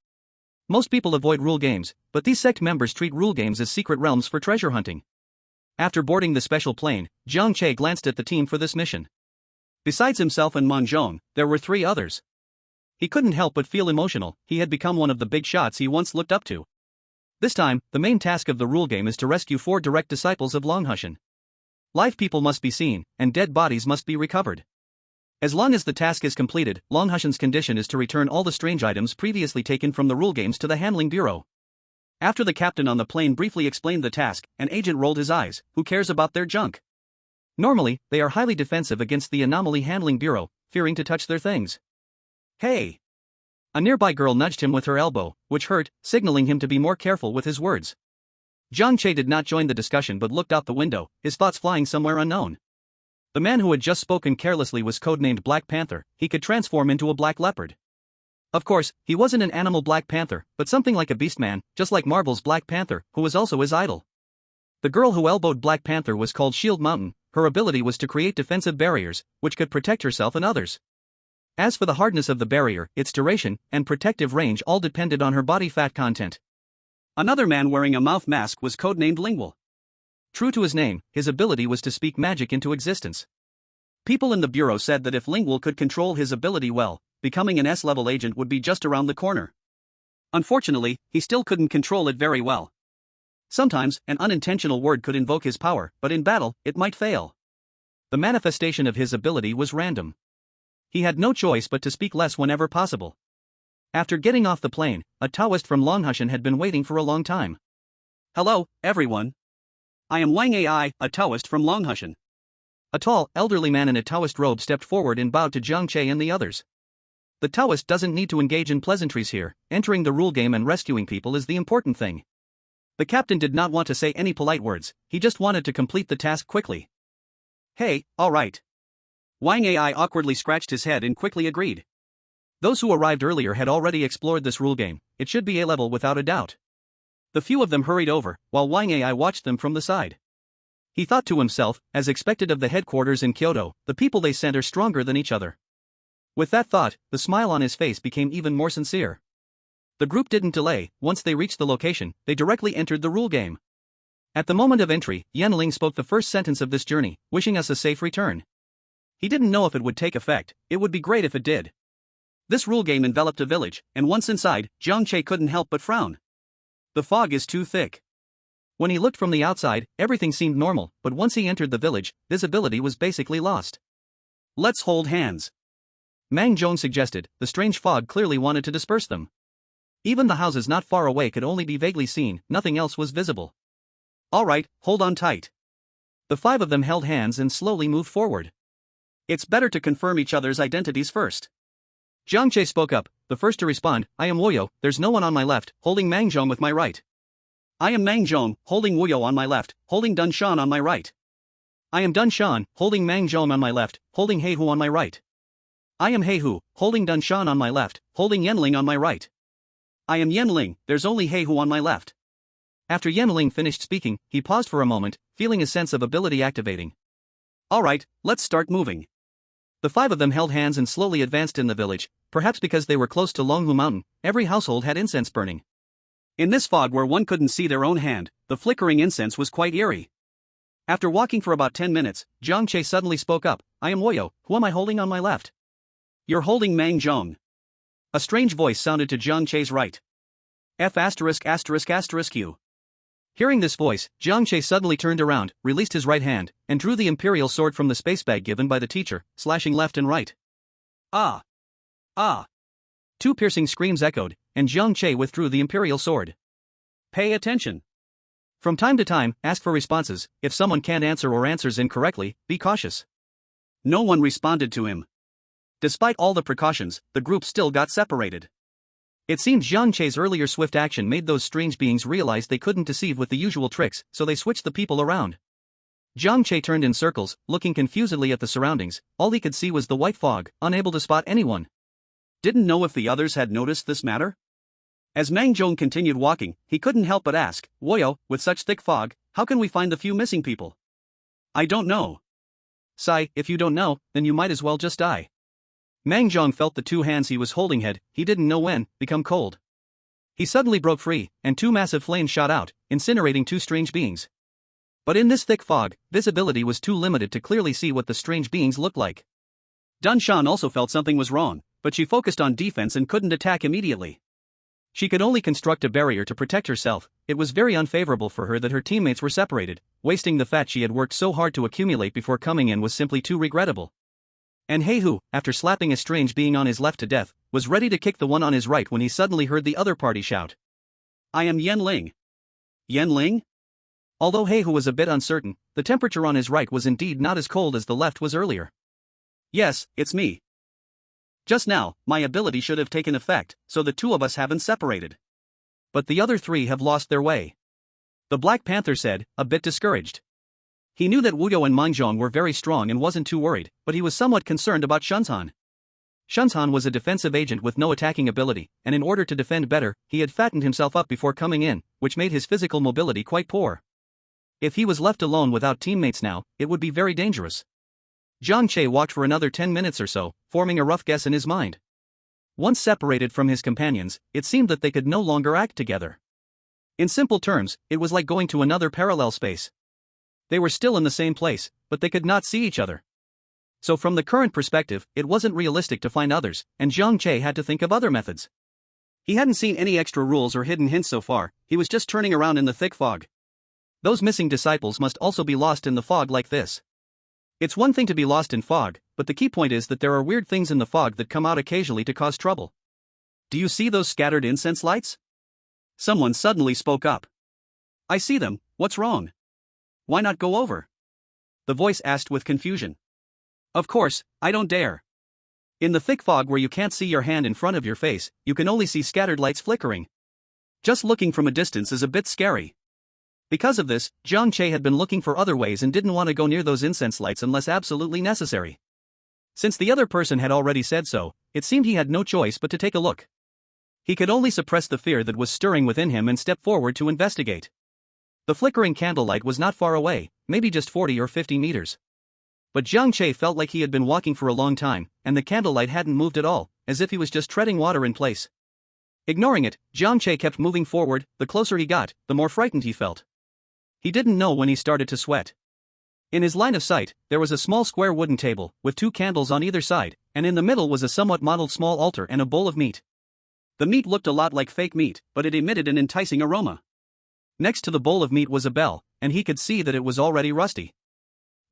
Most people avoid rule games, but these sect members treat rule games as secret realms for treasure hunting. After boarding the special plane, Jiang Che glanced at the team for this mission. Besides himself and Mang Zhong, there were 3 others. He couldn't help but feel emotional. He had become one of the big shots he once looked up to. This time, the main task of the rule game is to rescue 4 direct disciples of Longhushan. Live people must be seen, and dead bodies must be recovered. As long as the task is completed, Longhushan's condition is to return all the strange items previously taken from the rule games to the handling bureau. After the captain on the plane briefly explained the task, an agent rolled his eyes. Who cares about their junk? Normally, they are highly defensive against the anomaly handling bureau, fearing to touch their things. Hey! A nearby girl nudged him with her elbow, which hurt, signaling him to be more careful with his words. Jiang Che did not join the discussion but looked out the window, his thoughts flying somewhere unknown. The man who had just spoken carelessly was codenamed Black Panther. He could transform into a black leopard. Of course, he wasn't an animal Black Panther, but something like a beast man, just like Marvel's Black Panther, who was also his idol. The girl who elbowed Black Panther was called Shield Mountain. Her ability was to create defensive barriers, which could protect herself and others. As for the hardness of the barrier, its duration, and protective range all depended on her body fat content. Another man wearing a mouth mask was codenamed Lingual. True to his name, his ability was to speak magic into existence. People in the bureau said that if Lingual could control his ability well, becoming an S-level agent would be just around the corner. Unfortunately, he still couldn't control it very well. Sometimes, an unintentional word could invoke his power, but in battle, it might fail. The manifestation of his ability was random. He had no choice but to speak less whenever possible. After getting off the plane, a Taoist from Longhushan had been waiting for a long time. Hello, everyone. I am Wang Ai, a Taoist from Longhushan. A tall, elderly man in a Taoist robe stepped forward and bowed to Jiang Che and the others. The Taoist doesn't need to engage in pleasantries here. Entering the rule game and rescuing people is the important thing. The captain did not want to say any polite words, he just wanted to complete the task quickly. Hey, alright. Wang Ai awkwardly scratched his head and quickly agreed. Those who arrived earlier had already explored this rule game. It should be A-level without a doubt. The few of them hurried over, while Wang Ai watched them from the side. He thought to himself, as expected of the headquarters in Kyoto, the people they sent are stronger than each other. With that thought, the smile on his face became even more sincere. The group didn't delay. Once they reached the location, they directly entered the rule game. At the moment of entry, Yanling spoke the first sentence of this journey, wishing us a safe return. He didn't know if it would take effect. It would be great if it did. This rule game enveloped a village, and once inside, Jiang Che couldn't help but frown. The fog is too thick. When he looked from the outside, everything seemed normal, but once he entered the village, visibility was basically lost. Let's hold hands. Mang Zhong suggested. The strange fog clearly wanted to disperse them. Even the houses not far away could only be vaguely seen, nothing else was visible. Alright, hold on tight. The five of them held hands and slowly moved forward. It's better to confirm each other's identities first. Jiang Che spoke up, the first to respond. I am Woyo, there's no one on my left, holding Mang Zhong with my right. I am Mang Zhong, holding Woyo on my left, holding Dun Shan on my right. I am Dun Shan, holding Mang Zhong on my left, holding He Hu on my right. I am He Hu, holding Dun Shan on my left, holding Yanling on my right. I am Yanling, there's only He Hu on my left. After Yanling finished speaking, he paused for a moment, feeling a sense of ability activating. Alright, let's start moving. The five of them held hands and slowly advanced in the village, perhaps because they were close to Longhu Mountain. Every household had incense burning. In this fog where one couldn't see their own hand, the flickering incense was quite eerie. After walking for about 10 minutes, Jiang Che suddenly spoke up. I am Woyo, who am I holding on my left? You're holding Mang Zhong. A strange voice sounded to Jiang Che's right. F********U. Hearing this voice, Jiang Che suddenly turned around, released his right hand, and drew the imperial sword from the space bag given by the teacher, slashing left and right. Ah! Ah! Two piercing screams echoed, and Jiang Che withdrew the imperial sword. Pay attention. From time to time, ask for responses. If someone can't answer or answers incorrectly, be cautious. No one responded to him. Despite all the precautions, the group still got separated. It seemed Jiang Che's earlier swift action made those strange beings realize they couldn't deceive with the usual tricks, so they switched the people around. Jiang Che turned in circles, looking confusedly at the surroundings. All he could see was the white fog, unable to spot anyone. Didn't know if the others had noticed this matter? As Mang Zhong continued walking, he couldn't help but ask, Woyo, with such thick fog, how can we find the few missing people? I don't know. Sai, if you don't know, then you might as well just die. Mang Zhong felt the two hands he was holding had, he didn't know when, become cold. He suddenly broke free, and two massive flames shot out, incinerating two strange beings. But in this thick fog, visibility was too limited to clearly see what the strange beings looked like. Dun Shan also felt something was wrong, but she focused on defense and couldn't attack immediately. She could only construct a barrier to protect herself. It was very unfavorable for her that her teammates were separated. Wasting the fat she had worked so hard to accumulate before coming in was simply too regrettable. And Heihu, after slapping a strange being on his left to death, was ready to kick the one on his right when he suddenly heard the other party shout. I am Yan Ling. Yan Ling? Although Heihu was a bit uncertain, the temperature on his right was indeed not as cold as the left was earlier. Yes, it's me. Just now, my ability should have taken effect, so the two of us haven't separated. But the other three have lost their way. The Black Panther said, a bit discouraged. He knew that Wu You and Mengzhong were very strong and wasn't too worried, but he was somewhat concerned about Shunzhan. Shunzhan was a defensive agent with no attacking ability, and in order to defend better, he had fattened himself up before coming in, which made his physical mobility quite poor. If he was left alone without teammates now, it would be very dangerous. Jiang Che walked for another 10 minutes or so, forming a rough guess in his mind. Once separated from his companions, it seemed that they could no longer act together. In simple terms, it was like going to another parallel space. They were still in the same place, but they could not see each other. So from the current perspective, it wasn't realistic to find others, and Jiang Che had to think of other methods. He hadn't seen any extra rules or hidden hints so far, he was just turning around in the thick fog. Those missing disciples must also be lost in the fog like this. It's one thing to be lost in fog, but the key point is that there are weird things in the fog that come out occasionally to cause trouble. Do you see those scattered incense lights? Someone suddenly spoke up. I see them, what's wrong? Why not go over? The voice asked with confusion. Of course, I don't dare. In the thick fog where you can't see your hand in front of your face, you can only see scattered lights flickering. Just looking from a distance is a bit scary. Because of this, Jiang Che had been looking for other ways and didn't want to go near those incense lights unless absolutely necessary. Since the other person had already said so, it seemed he had no choice but to take a look. He could only suppress the fear that was stirring within him and step forward to investigate. The flickering candlelight was not far away, maybe just 40 or 50 meters. But Jiang Che felt like he had been walking for a long time, and the candlelight hadn't moved at all, as if he was just treading water in place. Ignoring it, Jiang Che kept moving forward. The closer he got, the more frightened he felt. He didn't know when he started to sweat. In his line of sight, there was a small square wooden table, with 2 candles on either side, and in the middle was a somewhat modeled small altar and a bowl of meat. The meat looked a lot like fake meat, but it emitted an enticing aroma. Next to the bowl of meat was a bell, and he could see that it was already rusty.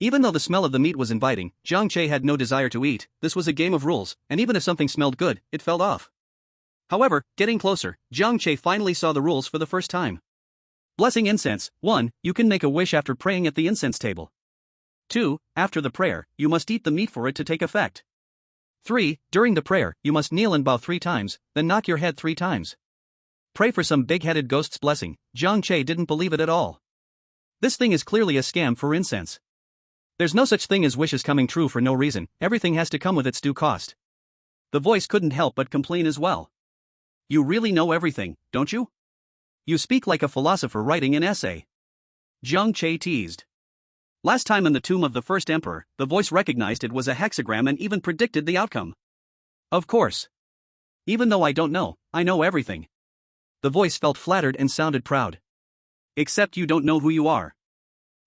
Even though the smell of the meat was inviting, Jiang Che had no desire to eat. This was a game of rules, and even if something smelled good, it felt off. However, getting closer, Jiang Che finally saw the rules for the first time. Blessing incense. 1. You can make a wish after praying at the incense table. 2. After the prayer, you must eat the meat for it to take effect. 3. During the prayer, you must kneel and bow 3 times, then knock your head 3 times. Pray for some big-headed ghost's blessing. Jiang Che didn't believe it at all. This thing is clearly a scam for incense. There's no such thing as wishes coming true for no reason, everything has to come with its due cost. The voice couldn't help but complain as well. You really know everything, don't you? You speak like a philosopher writing an essay. Jiang Che teased. Last time in the tomb of the first emperor, the voice recognized it was a hexagram and even predicted the outcome. Of course. Even though I don't know, I know everything. The voice felt flattered and sounded proud. Except you don't know who you are.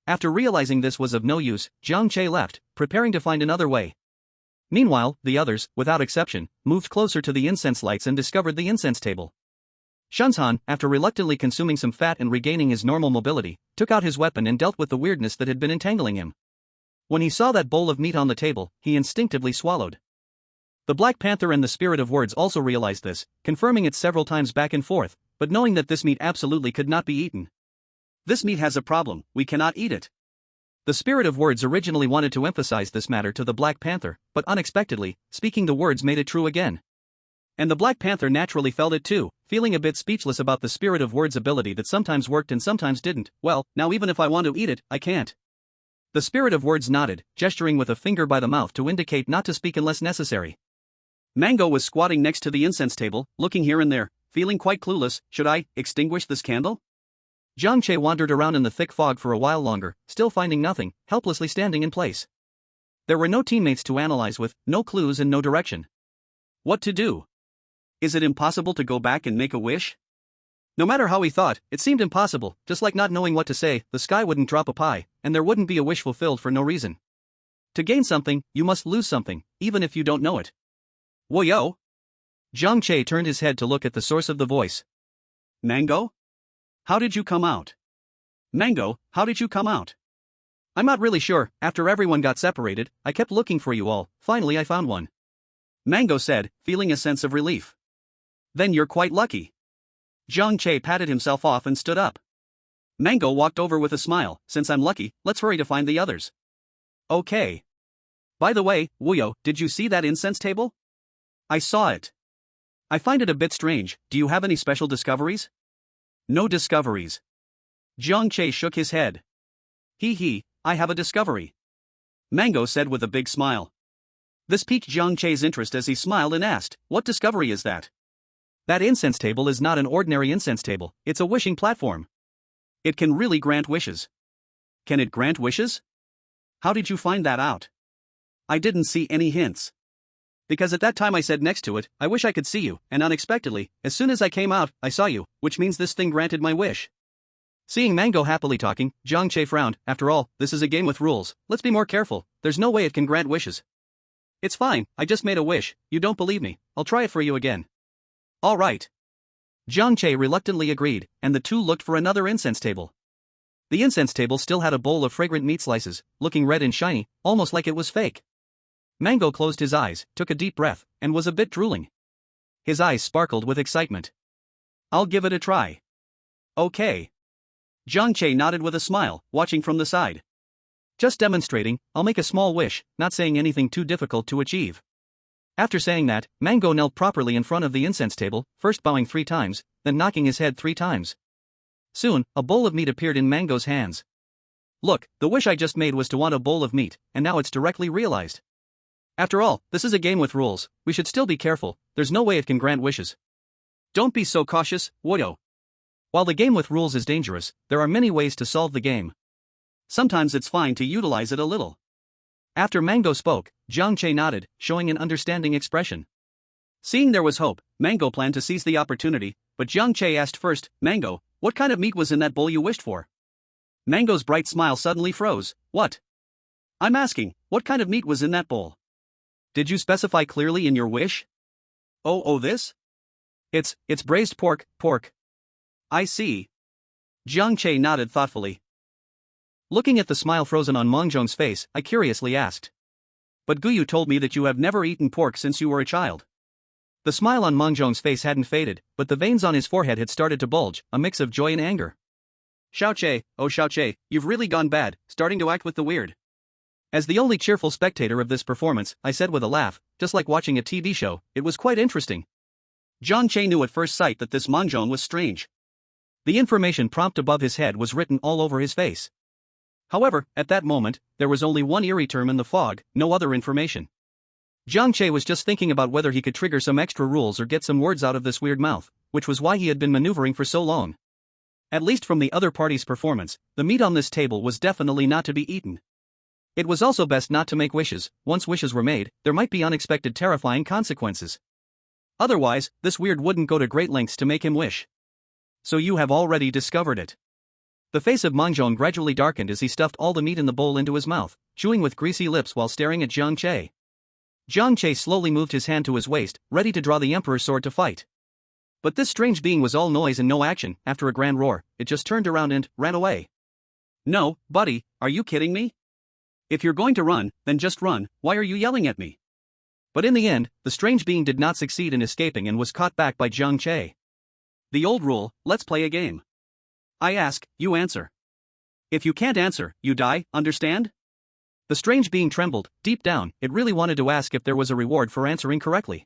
After realizing this was of no use, Jiang Che left, preparing to find another way. Meanwhile, the others, without exception, moved closer to the incense lights and discovered the incense table. Shunzhan, after reluctantly consuming some fat and regaining his normal mobility, took out his weapon and dealt with the weirdness that had been entangling him. When he saw that bowl of meat on the table, he instinctively swallowed. The Black Panther and the Spirit of Words also realized this, confirming it several times back and forth, but knowing that this meat absolutely could not be eaten. This meat has a problem, we cannot eat it. The Spirit of Words originally wanted to emphasize this matter to the Black Panther, but unexpectedly, speaking the words made it true again. And the Black Panther naturally felt it too, feeling a bit speechless about the Spirit of Words' ability that sometimes worked and sometimes didn't. Well, now even if I want to eat it, I can't. The Spirit of Words nodded, gesturing with a finger by the mouth to indicate not to speak unless necessary. Mango was squatting next to the incense table, looking here and there, feeling quite clueless. Should I extinguish this candle? Jiang Che wandered around in the thick fog for a while longer, still finding nothing, helplessly standing in place. There were no teammates to analyze with, no clues and no direction. What to do? Is it impossible to go back and make a wish? No matter how he thought, it seemed impossible, just like not knowing what to say. The sky wouldn't drop a pie, and there wouldn't be a wish fulfilled for no reason. To gain something, you must lose something, even if you don't know it. Woyo? Jiang Che turned his head to look at the source of the voice. Mango? How did you come out? Mango, how did you come out? I'm not really sure. After everyone got separated, I kept looking for you all. Finally, I found one. Mango said, feeling a sense of relief. Then you're quite lucky. Jiang Che patted himself off and stood up. Mango walked over with a smile. Since I'm lucky, let's hurry to find the others. Okay. By the way, Wuyo, did you see that incense table? I saw it. I find it a bit strange. Do you have any special discoveries? No discoveries. Jiang Che shook his head. I have a discovery. Mango said with a big smile. This piqued Jiang Che's interest as he smiled and asked, what discovery is that? That incense table is not an ordinary incense table, it's a wishing platform. It can really grant wishes. Can it grant wishes? How did you find that out? I didn't see any hints. Because at that time I said next to it, I wish I could see you, and unexpectedly, as soon as I came out, I saw you, which means this thing granted my wish. Seeing Mango happily talking, Jiang Che frowned. After all, this is a game with rules, let's be more careful, there's no way it can grant wishes. It's fine, I just made a wish, you don't believe me, I'll try it for you again. All right. Jiang Che reluctantly agreed, and the two looked for another incense table. The incense table still had a bowl of fragrant meat slices, looking red and shiny, almost like it was fake. Mango closed his eyes, took a deep breath, and was a bit drooling. His eyes sparkled with excitement. I'll give it a try. Okay. Jiang Che nodded with a smile, watching from the side. Just demonstrating, I'll make a small wish, not saying anything too difficult to achieve. After saying that, Mango knelt properly in front of the incense table, first bowing 3 times, then knocking his head 3 times. Soon, a bowl of meat appeared in Mango's hands. Look, the wish I just made was to want a bowl of meat, and now it's directly realized. After all, this is a game with rules, we should still be careful, there's no way it can grant wishes. Don't be so cautious, Wuyo. While the game with rules is dangerous, there are many ways to solve the game. Sometimes it's fine to utilize it a little. After Mango spoke, Jiang Che nodded, showing an understanding expression. Seeing there was hope, Mango planned to seize the opportunity, but Jiang Che asked first, Mango, what kind of meat was in that bowl you wished for? Mango's bright smile suddenly froze. What? I'm asking, what kind of meat was in that bowl? Did you specify clearly in your wish? Oh, this? It's braised pork. I see. Jiang Che nodded thoughtfully. Looking at the smile frozen on Mengzhong's face, I curiously asked. But Guyu told me that you have never eaten pork since you were a child. The smile on Mengzhong's face hadn't faded, but the veins on his forehead had started to bulge, a mix of joy and anger. Xiao Che, you've really gone bad, starting to act with the weird. As the only cheerful spectator of this performance, I said with a laugh, just like watching a TV show, it was quite interesting. Jiang Che knew at first sight that this Mengzhong was strange. The information prompt above his head was written all over his face. However, at that moment, there was only one eerie term in the fog, no other information. Jiang Che was just thinking about whether he could trigger some extra rules or get some words out of this weird mouth, which was why he had been maneuvering for so long. At least from the other party's performance, the meat on this table was definitely not to be eaten. It was also best not to make wishes. Once wishes were made, there might be unexpected terrifying consequences. Otherwise, this weird wouldn't go to great lengths to make him wish. So you have already discovered it. The face of Mengzhong gradually darkened as he stuffed all the meat in the bowl into his mouth, chewing with greasy lips while staring at Jiang Che. Jiang Che slowly moved his hand to his waist, ready to draw the emperor's sword to fight. But this strange being was all noise and no action. After a grand roar, it just turned around and ran away. No, buddy, are you kidding me? If you're going to run, then just run, why are you yelling at me? But in the end, the strange being did not succeed in escaping and was caught back by Jiang Che. The old rule, let's play a game. I ask, you answer. If you can't answer, you die, understand? The strange being trembled. Deep down, it really wanted to ask if there was a reward for answering correctly.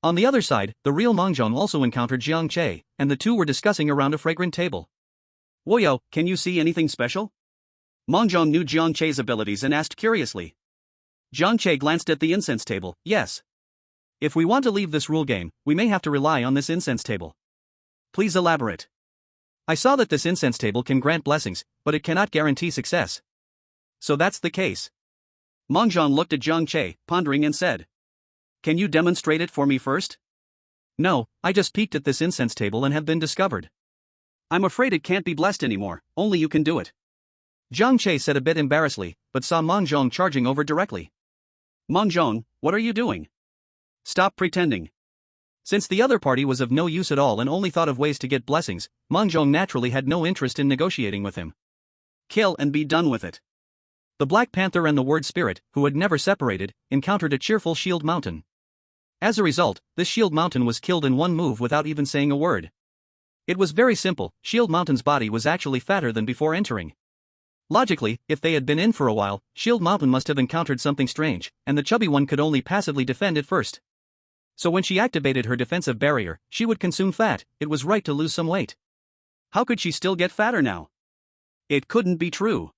On the other side, the real Mengzhong also encountered Jiang Che, and the two were discussing around a fragrant table. Wuyo, can you see anything special? Mengzhong knew Jiang Che's abilities and asked curiously. Jiang Che glanced at the incense table. Yes. If we want to leave this rule game, we may have to rely on this incense table. Please elaborate. I saw that this incense table can grant blessings, but it cannot guarantee success. So that's the case. Mengzhong looked at Jiang Che, pondering and said. Can you demonstrate it for me first? No, I just peeked at this incense table and have been discovered. I'm afraid it can't be blessed anymore, only you can do it. Jiang Che said a bit embarrassedly, but saw Mengzhong charging over directly. Mengzhong, what are you doing? Stop pretending. Since the other party was of no use at all and only thought of ways to get blessings, Mengzhong naturally had no interest in negotiating with him. Kill and be done with it. The Black Panther and the Word Spirit, who had never separated, encountered a cheerful Shield Mountain. As a result, this Shield Mountain was killed in one move without even saying a word. It was very simple. Shield Mountain's body was actually fatter than before entering. Logically, if they had been in for a while, Shield Mountain must have encountered something strange, and the chubby one could only passively defend it first. So when she activated her defensive barrier, she would consume fat. It was right to lose some weight. How could she still get fatter now? It couldn't be true.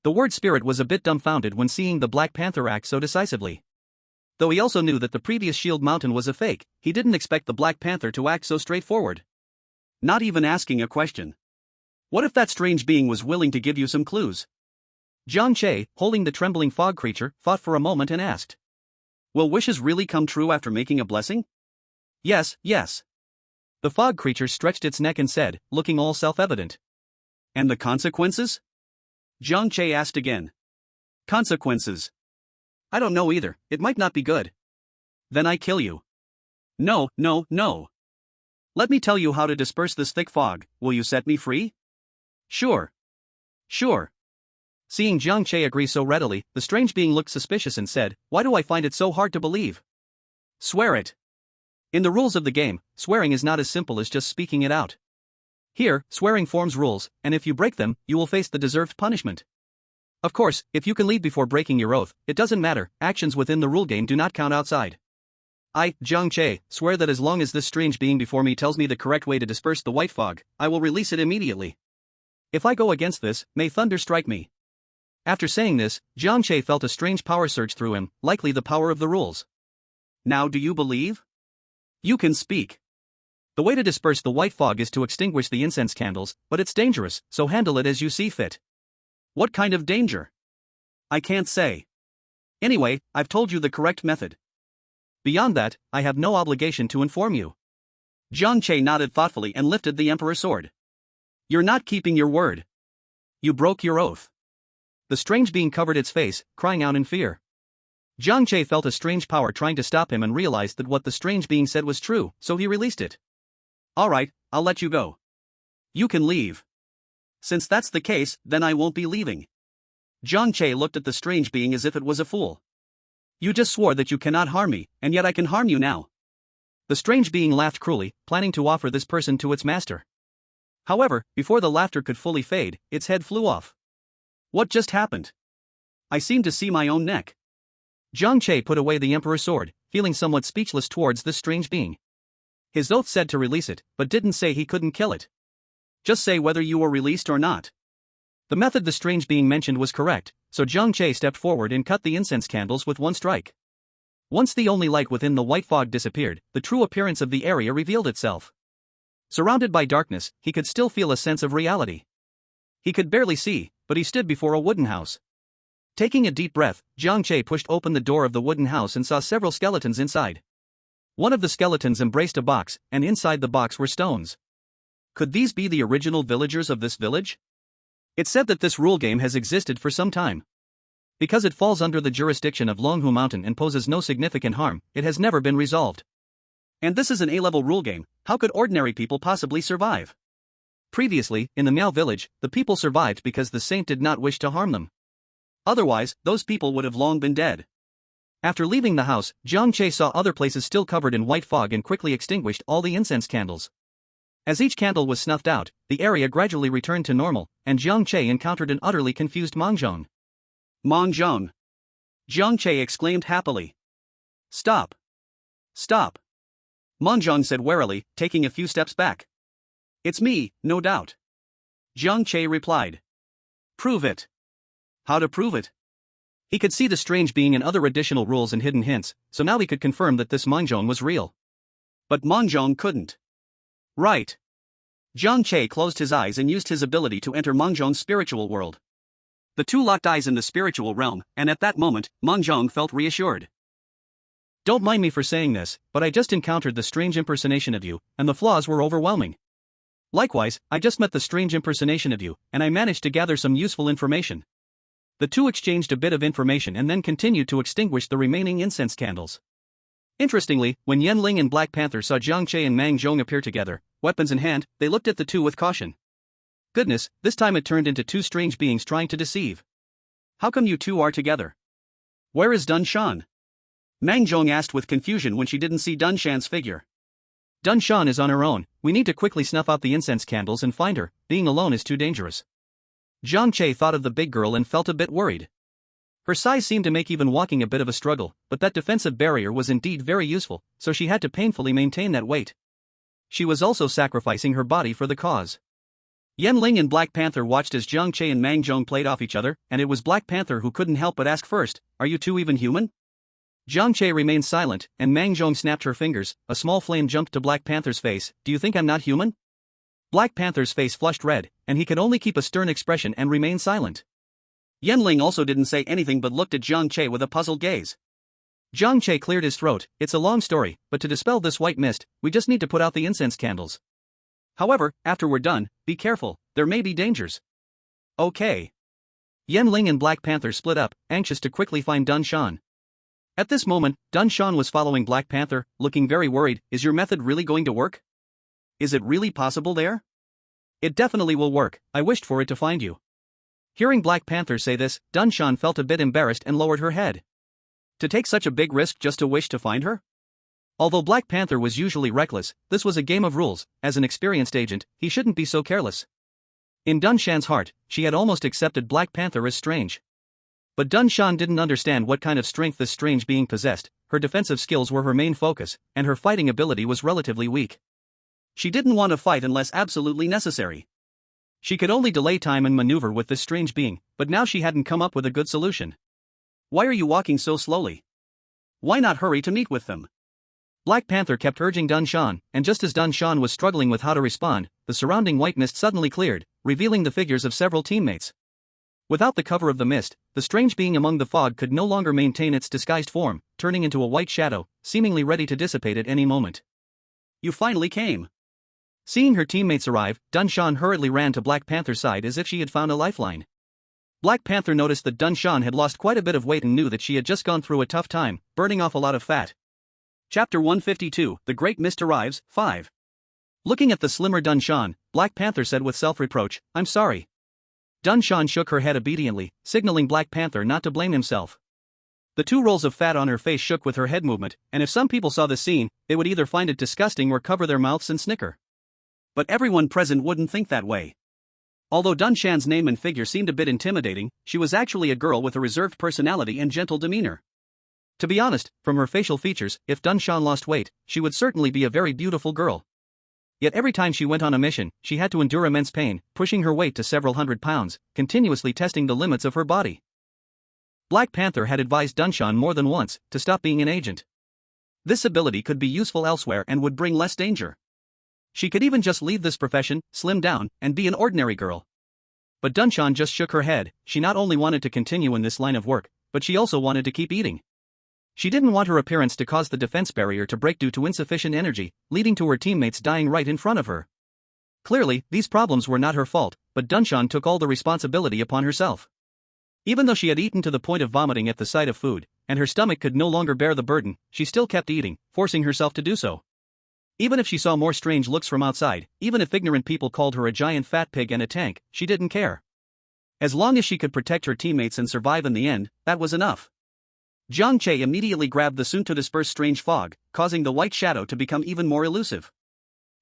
The Word Spirit was a bit dumbfounded when seeing the Black Panther act so decisively. Though he also knew that the previous Shield Mountain was a fake, he didn't expect the Black Panther to act so straightforward. Not even asking a question. What if that strange being was willing to give you some clues? Jiang Che, holding the trembling fog creature, thought for a moment and asked. Will wishes really come true after making a blessing? Yes, yes. The fog creature stretched its neck and said, looking all self-evident. And the consequences? Jiang Che asked again. Consequences? I don't know either, it might not be good. Then I kill you. No, no, no. Let me tell you how to disperse this thick fog. Will you set me free? Sure. Sure. Seeing Jiang Che agree so readily, the strange being looked suspicious and said, Why do I find it so hard to believe? Swear it. In the rules of the game, swearing is not as simple as just speaking it out. Here, swearing forms rules, and if you break them, you will face the deserved punishment. Of course, if you can leave before breaking your oath, it doesn't matter, actions within the rule game do not count outside. I, Jiang Che, swear that as long as this strange being before me tells me the correct way to disperse the white fog, I will release it immediately. If I go against this, may thunder strike me. After saying this, Jiang Che felt a strange power surge through him, likely the power of the rules. Now do you believe? You can speak. The way to disperse the white fog is to extinguish the incense candles, but it's dangerous, so handle it as you see fit. What kind of danger? I can't say. Anyway, I've told you the correct method. Beyond that, I have no obligation to inform you. Jiang Che nodded thoughtfully and lifted the Emperor's sword. You're not keeping your word. You broke your oath. The strange being covered its face, crying out in fear. Jiang Che felt a strange power trying to stop him and realized that what the strange being said was true, so he released it. Alright, I'll let you go. You can leave. Since that's the case, then I won't be leaving. Jiang Che looked at the strange being as if it was a fool. You just swore that you cannot harm me, and yet I can harm you now. The strange being laughed cruelly, planning to offer this person to its master. However, before the laughter could fully fade, its head flew off. What just happened? I seem to see my own neck. Jiang Che put away the Emperor's sword, feeling somewhat speechless towards this strange being. His oath said to release it, but didn't say he couldn't kill it. Just say whether you were released or not. The method the strange being mentioned was correct, so Jiang Che stepped forward and cut the incense candles with one strike. Once the only light within the white fog disappeared, the true appearance of the area revealed itself. Surrounded by darkness, he could still feel a sense of reality. He could barely see, but he stood before a wooden house. Taking a deep breath, Jiang Che pushed open the door of the wooden house and saw several skeletons inside. One of the skeletons embraced a box, and inside the box were stones. Could these be the original villagers of this village? It's said that this rule game has existed for some time. Because it falls under the jurisdiction of Longhu Mountain and poses no significant harm, it has never been resolved. And this is an A-level rule game, how could ordinary people possibly survive? Previously, in the Miao village, the people survived because the saint did not wish to harm them. Otherwise, those people would have long been dead. After leaving the house, Jiang Che saw other places still covered in white fog and quickly extinguished all the incense candles. As each candle was snuffed out, the area gradually returned to normal, and Jiang Che encountered an utterly confused Mangzhong. Mangzhong! Jiang Che exclaimed happily. Stop! Stop! Mangzhong said warily, taking a few steps back. It's me, no doubt. Jiang Che replied. Prove it. How to prove it? He could see the strange being and other additional rules and hidden hints, so now he could confirm that this Mangzhong was real. But Mangzhong couldn't. Right. Jiang Che closed his eyes and used his ability to enter Mangzhong's spiritual world. The two locked eyes in the spiritual realm, and at that moment, Mangzhong felt reassured. Don't mind me for saying this, but I just encountered the strange impersonation of you, and the flaws were overwhelming. Likewise, I just met the strange impersonation of you, and I managed to gather some useful information. The two exchanged a bit of information and then continued to extinguish the remaining incense candles. Interestingly, when Yan Ling and Black Panther saw Jiang Che and Mang Zhong appear together, weapons in hand, they looked at the two with caution. Goodness, this time it turned into two strange beings trying to deceive. How come you two are together? Where is Dun Shan? Mang Zhong asked with confusion when she didn't see Dun Shan's figure. Dun Shan is on her own, we need to quickly snuff out the incense candles and find her, being alone is too dangerous. Jiang Che thought of the big girl and felt a bit worried. Her size seemed to make even walking a bit of a struggle, but that defensive barrier was indeed very useful, so she had to painfully maintain that weight. She was also sacrificing her body for the cause. Yan Ling and Black Panther watched as Jiang Che and Mang Zhong played off each other, and it was Black Panther who couldn't help but ask first, "Are you two even human?" Jiang Che remained silent, and Mang Zhong snapped her fingers. A small flame jumped to Black Panther's face. "Do you think I'm not human?" Black Panther's face flushed red, and he could only keep a stern expression and remain silent. Yan Ling also didn't say anything but looked at Jiang Che with a puzzled gaze. Jiang Che cleared his throat. "It's a long story, but to dispel this white mist, we just need to put out the incense candles. However, after we're done, be careful, there may be dangers." Okay. Yan Ling and Black Panther split up, anxious to quickly find Dun Shan. At this moment, Dun Shan was following Black Panther, looking very worried. "Is your method really going to work? Is it really possible there?" "It definitely will work, I wished for it to find you." Hearing Black Panther say this, Dun Shan felt a bit embarrassed and lowered her head. To take such a big risk just to wish to find her? Although Black Panther was usually reckless, this was a game of rules. As an experienced agent, he shouldn't be so careless. In Dun Shan's heart, she had almost accepted Black Panther as strange. But Dun Shan didn't understand what kind of strength this strange being possessed. Her defensive skills were her main focus, and her fighting ability was relatively weak. She didn't want to fight unless absolutely necessary. She could only delay time and maneuver with this strange being, but now she hadn't come up with a good solution. "Why are you walking so slowly? Why not hurry to meet with them?" Black Panther kept urging Dun Shan, and just as Dun Shan was struggling with how to respond, the surrounding white mist suddenly cleared, revealing the figures of several teammates. Without the cover of the mist, the strange being among the fog could no longer maintain its disguised form, turning into a white shadow, seemingly ready to dissipate at any moment. "You finally came." Seeing her teammates arrive, Dun Shan hurriedly ran to Black Panther's side as if she had found a lifeline. Black Panther noticed that Dun Shan had lost quite a bit of weight and knew that she had just gone through a tough time, burning off a lot of fat. Chapter 152, The Great Mist Arrives, 5. Looking at the slimmer Dun Shan, Black Panther said with self-reproach, "I'm sorry." Dun Shan shook her head obediently, signaling Black Panther not to blame himself. The 2 rolls of fat on her face shook with her head movement, and if some people saw the scene, they would either find it disgusting or cover their mouths and snicker. But everyone present wouldn't think that way. Although Dun Shan's name and figure seemed a bit intimidating, she was actually a girl with a reserved personality and gentle demeanor. To be honest, from her facial features, if Dun Shan lost weight, she would certainly be a very beautiful girl. Yet every time she went on a mission, she had to endure immense pain, pushing her weight to several hundred pounds, continuously testing the limits of her body. Black Panther had advised Dun Shan more than once to stop being an agent. This ability could be useful elsewhere and would bring less danger. She could even just leave this profession, slim down, and be an ordinary girl. But Dun Shan just shook her head. She not only wanted to continue in this line of work, but she also wanted to keep eating. She didn't want her appearance to cause the defense barrier to break due to insufficient energy, leading to her teammates dying right in front of her. Clearly, these problems were not her fault, but Dun Shan took all the responsibility upon herself. Even though she had eaten to the point of vomiting at the sight of food, and her stomach could no longer bear the burden, she still kept eating, forcing herself to do so. Even if she saw more strange looks from outside, even if ignorant people called her a giant fat pig and a tank, she didn't care. As long as she could protect her teammates and survive in the end, that was enough. Jiang Che immediately grabbed the soon-to-disperse strange fog, causing the white shadow to become even more elusive.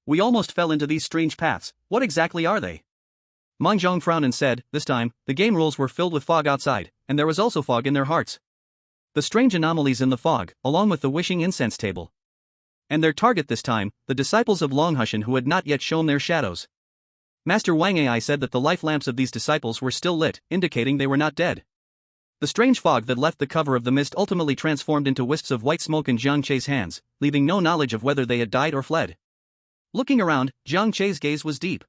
"We almost fell into these strange paths, what exactly are they?" Mang Zhong frowned and said, "This time, the game rules were filled with fog outside, and there was also fog in their hearts. The strange anomalies in the fog, along with the wishing incense table. And their target this time, the disciples of Longfeng who had not yet shown their shadows. Master Wang Ai said that the life lamps of these disciples were still lit, indicating they were not dead. The strange fog that left the cover of the mist ultimately transformed into wisps of white smoke in Jiang Che's hands, leaving no knowledge of whether they had died or fled. Looking around, Jiang Che's gaze was deep.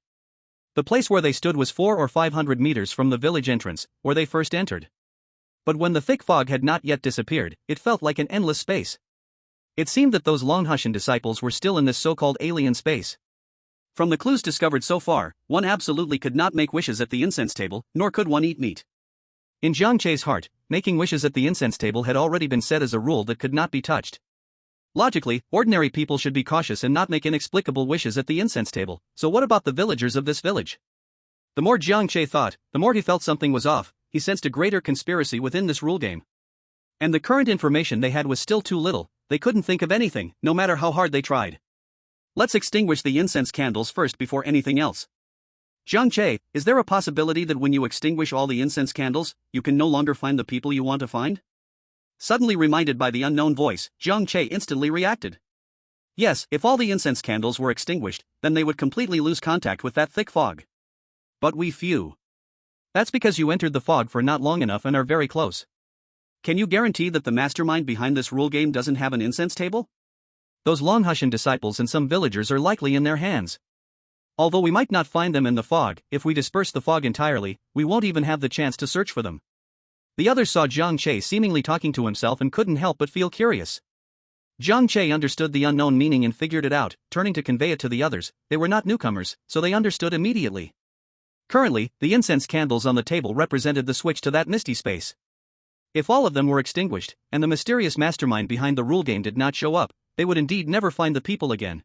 The place where they stood was 400 or 500 meters from the village entrance, where they first entered. But when the thick fog had not yet disappeared, it felt like an endless space. It seemed that those Longfeng disciples were still in this so-called alien space. From the clues discovered so far, one absolutely could not make wishes at the incense table, nor could one eat meat. In Jiang Che's heart, making wishes at the incense table had already been set as a rule that could not be touched. Logically, ordinary people should be cautious and not make inexplicable wishes at the incense table, so what about the villagers of this village? The more Jiang Che thought, the more he felt something was off. he sensed a greater conspiracy within this rule game. And the current information they had was still too little, they couldn't think of anything, no matter how hard they tried. Let's extinguish the incense candles first before anything else. Jiang Che, is there a possibility that when you extinguish all the incense candles, you can no longer find the people you want to find? Suddenly reminded by the unknown voice, Jiang Che instantly reacted. Yes, if all the incense candles were extinguished, then they would completely lose contact with that thick fog. But we few. That's because you entered the fog for not long enough and are very close. Can you guarantee that the mastermind behind this rule game doesn't have an incense table? Those Longfeng disciples and some villagers are likely in their hands. Although we might not find them in the fog, if we disperse the fog entirely, we won't even have the chance to search for them. The others saw Jiang Che seemingly talking to himself and couldn't help but feel curious. Jiang Che understood the unknown meaning and figured it out, turning to convey it to the others. They were not newcomers, so they understood immediately. Currently, the incense candles on the table represented the switch to that misty space. If all of them were extinguished, and the mysterious mastermind behind the rule game did not show up, they would indeed never find the people again.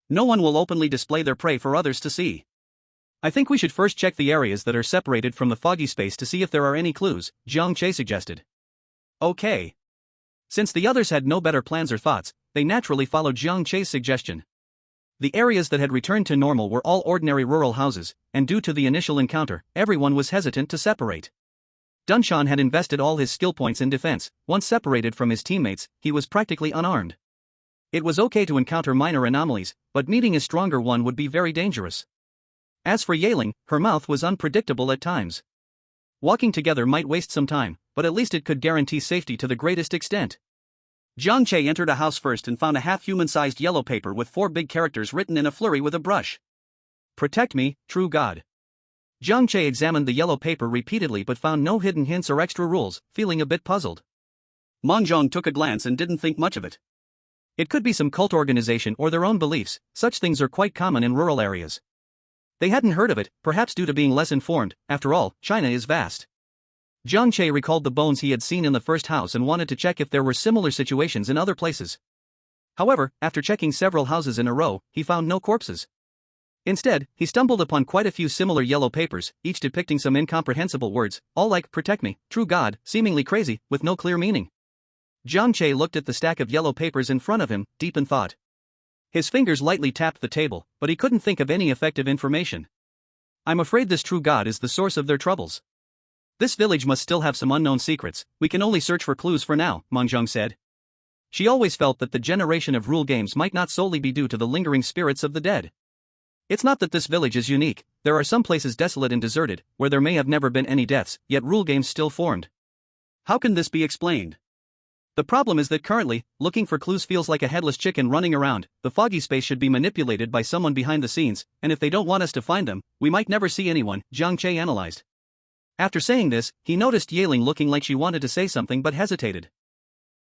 No one will openly display their prey for others to see. I think we should first check the areas that are separated from the foggy space to see if there are any clues, Jiang Che suggested. Okay. Since the others had no better plans or thoughts, they naturally followed Jiang Che's suggestion. The areas that had returned to normal were all ordinary rural houses, and due to the initial encounter, everyone was hesitant to separate. Dunshan had invested all his skill points in defense. Once separated from his teammates, he was practically unarmed. It was okay to encounter minor anomalies, but meeting a stronger one would be very dangerous. As for Yeling, her mouth was unpredictable at times. Walking together might waste some time, but at least it could guarantee safety to the greatest extent. Jiang Che entered a house first and found a half-human-sized yellow paper with 4 big characters written in a flurry with a brush. Protect me, true God. Jiang Che examined the yellow paper repeatedly but found no hidden hints or extra rules, feeling a bit puzzled. Mengzhong took a glance and didn't think much of it. It could be some cult organization or their own beliefs. Such things are quite common in rural areas. They hadn't heard of it, perhaps due to being less informed. After all, China is vast. Jiang Che recalled the bones he had seen in the first house and wanted to check if there were similar situations in other places. However, after checking several houses in a row, he found no corpses. Instead, he stumbled upon quite a few similar yellow papers, each depicting some incomprehensible words, all like "protect me, true God," seemingly crazy, with no clear meaning. Jiang Che looked at the stack of yellow papers in front of him, deep in thought. His fingers lightly tapped the table, but he couldn't think of any effective information. I'm afraid this true God is the source of their troubles. This village must still have some unknown secrets. We can only search for clues for now, Mengzhong said. She always felt that the generation of rule games might not solely be due to the lingering spirits of the dead. It's not that this village is unique. There are some places desolate and deserted, where there may have never been any deaths, yet rule games still formed. How can this be explained? The problem is that currently, looking for clues feels like a headless chicken running around. The foggy space should be manipulated by someone behind the scenes, and if they don't want us to find them, we might never see anyone, Jiang Che analyzed. After saying this, he noticed Yeling looking like she wanted to say something but hesitated.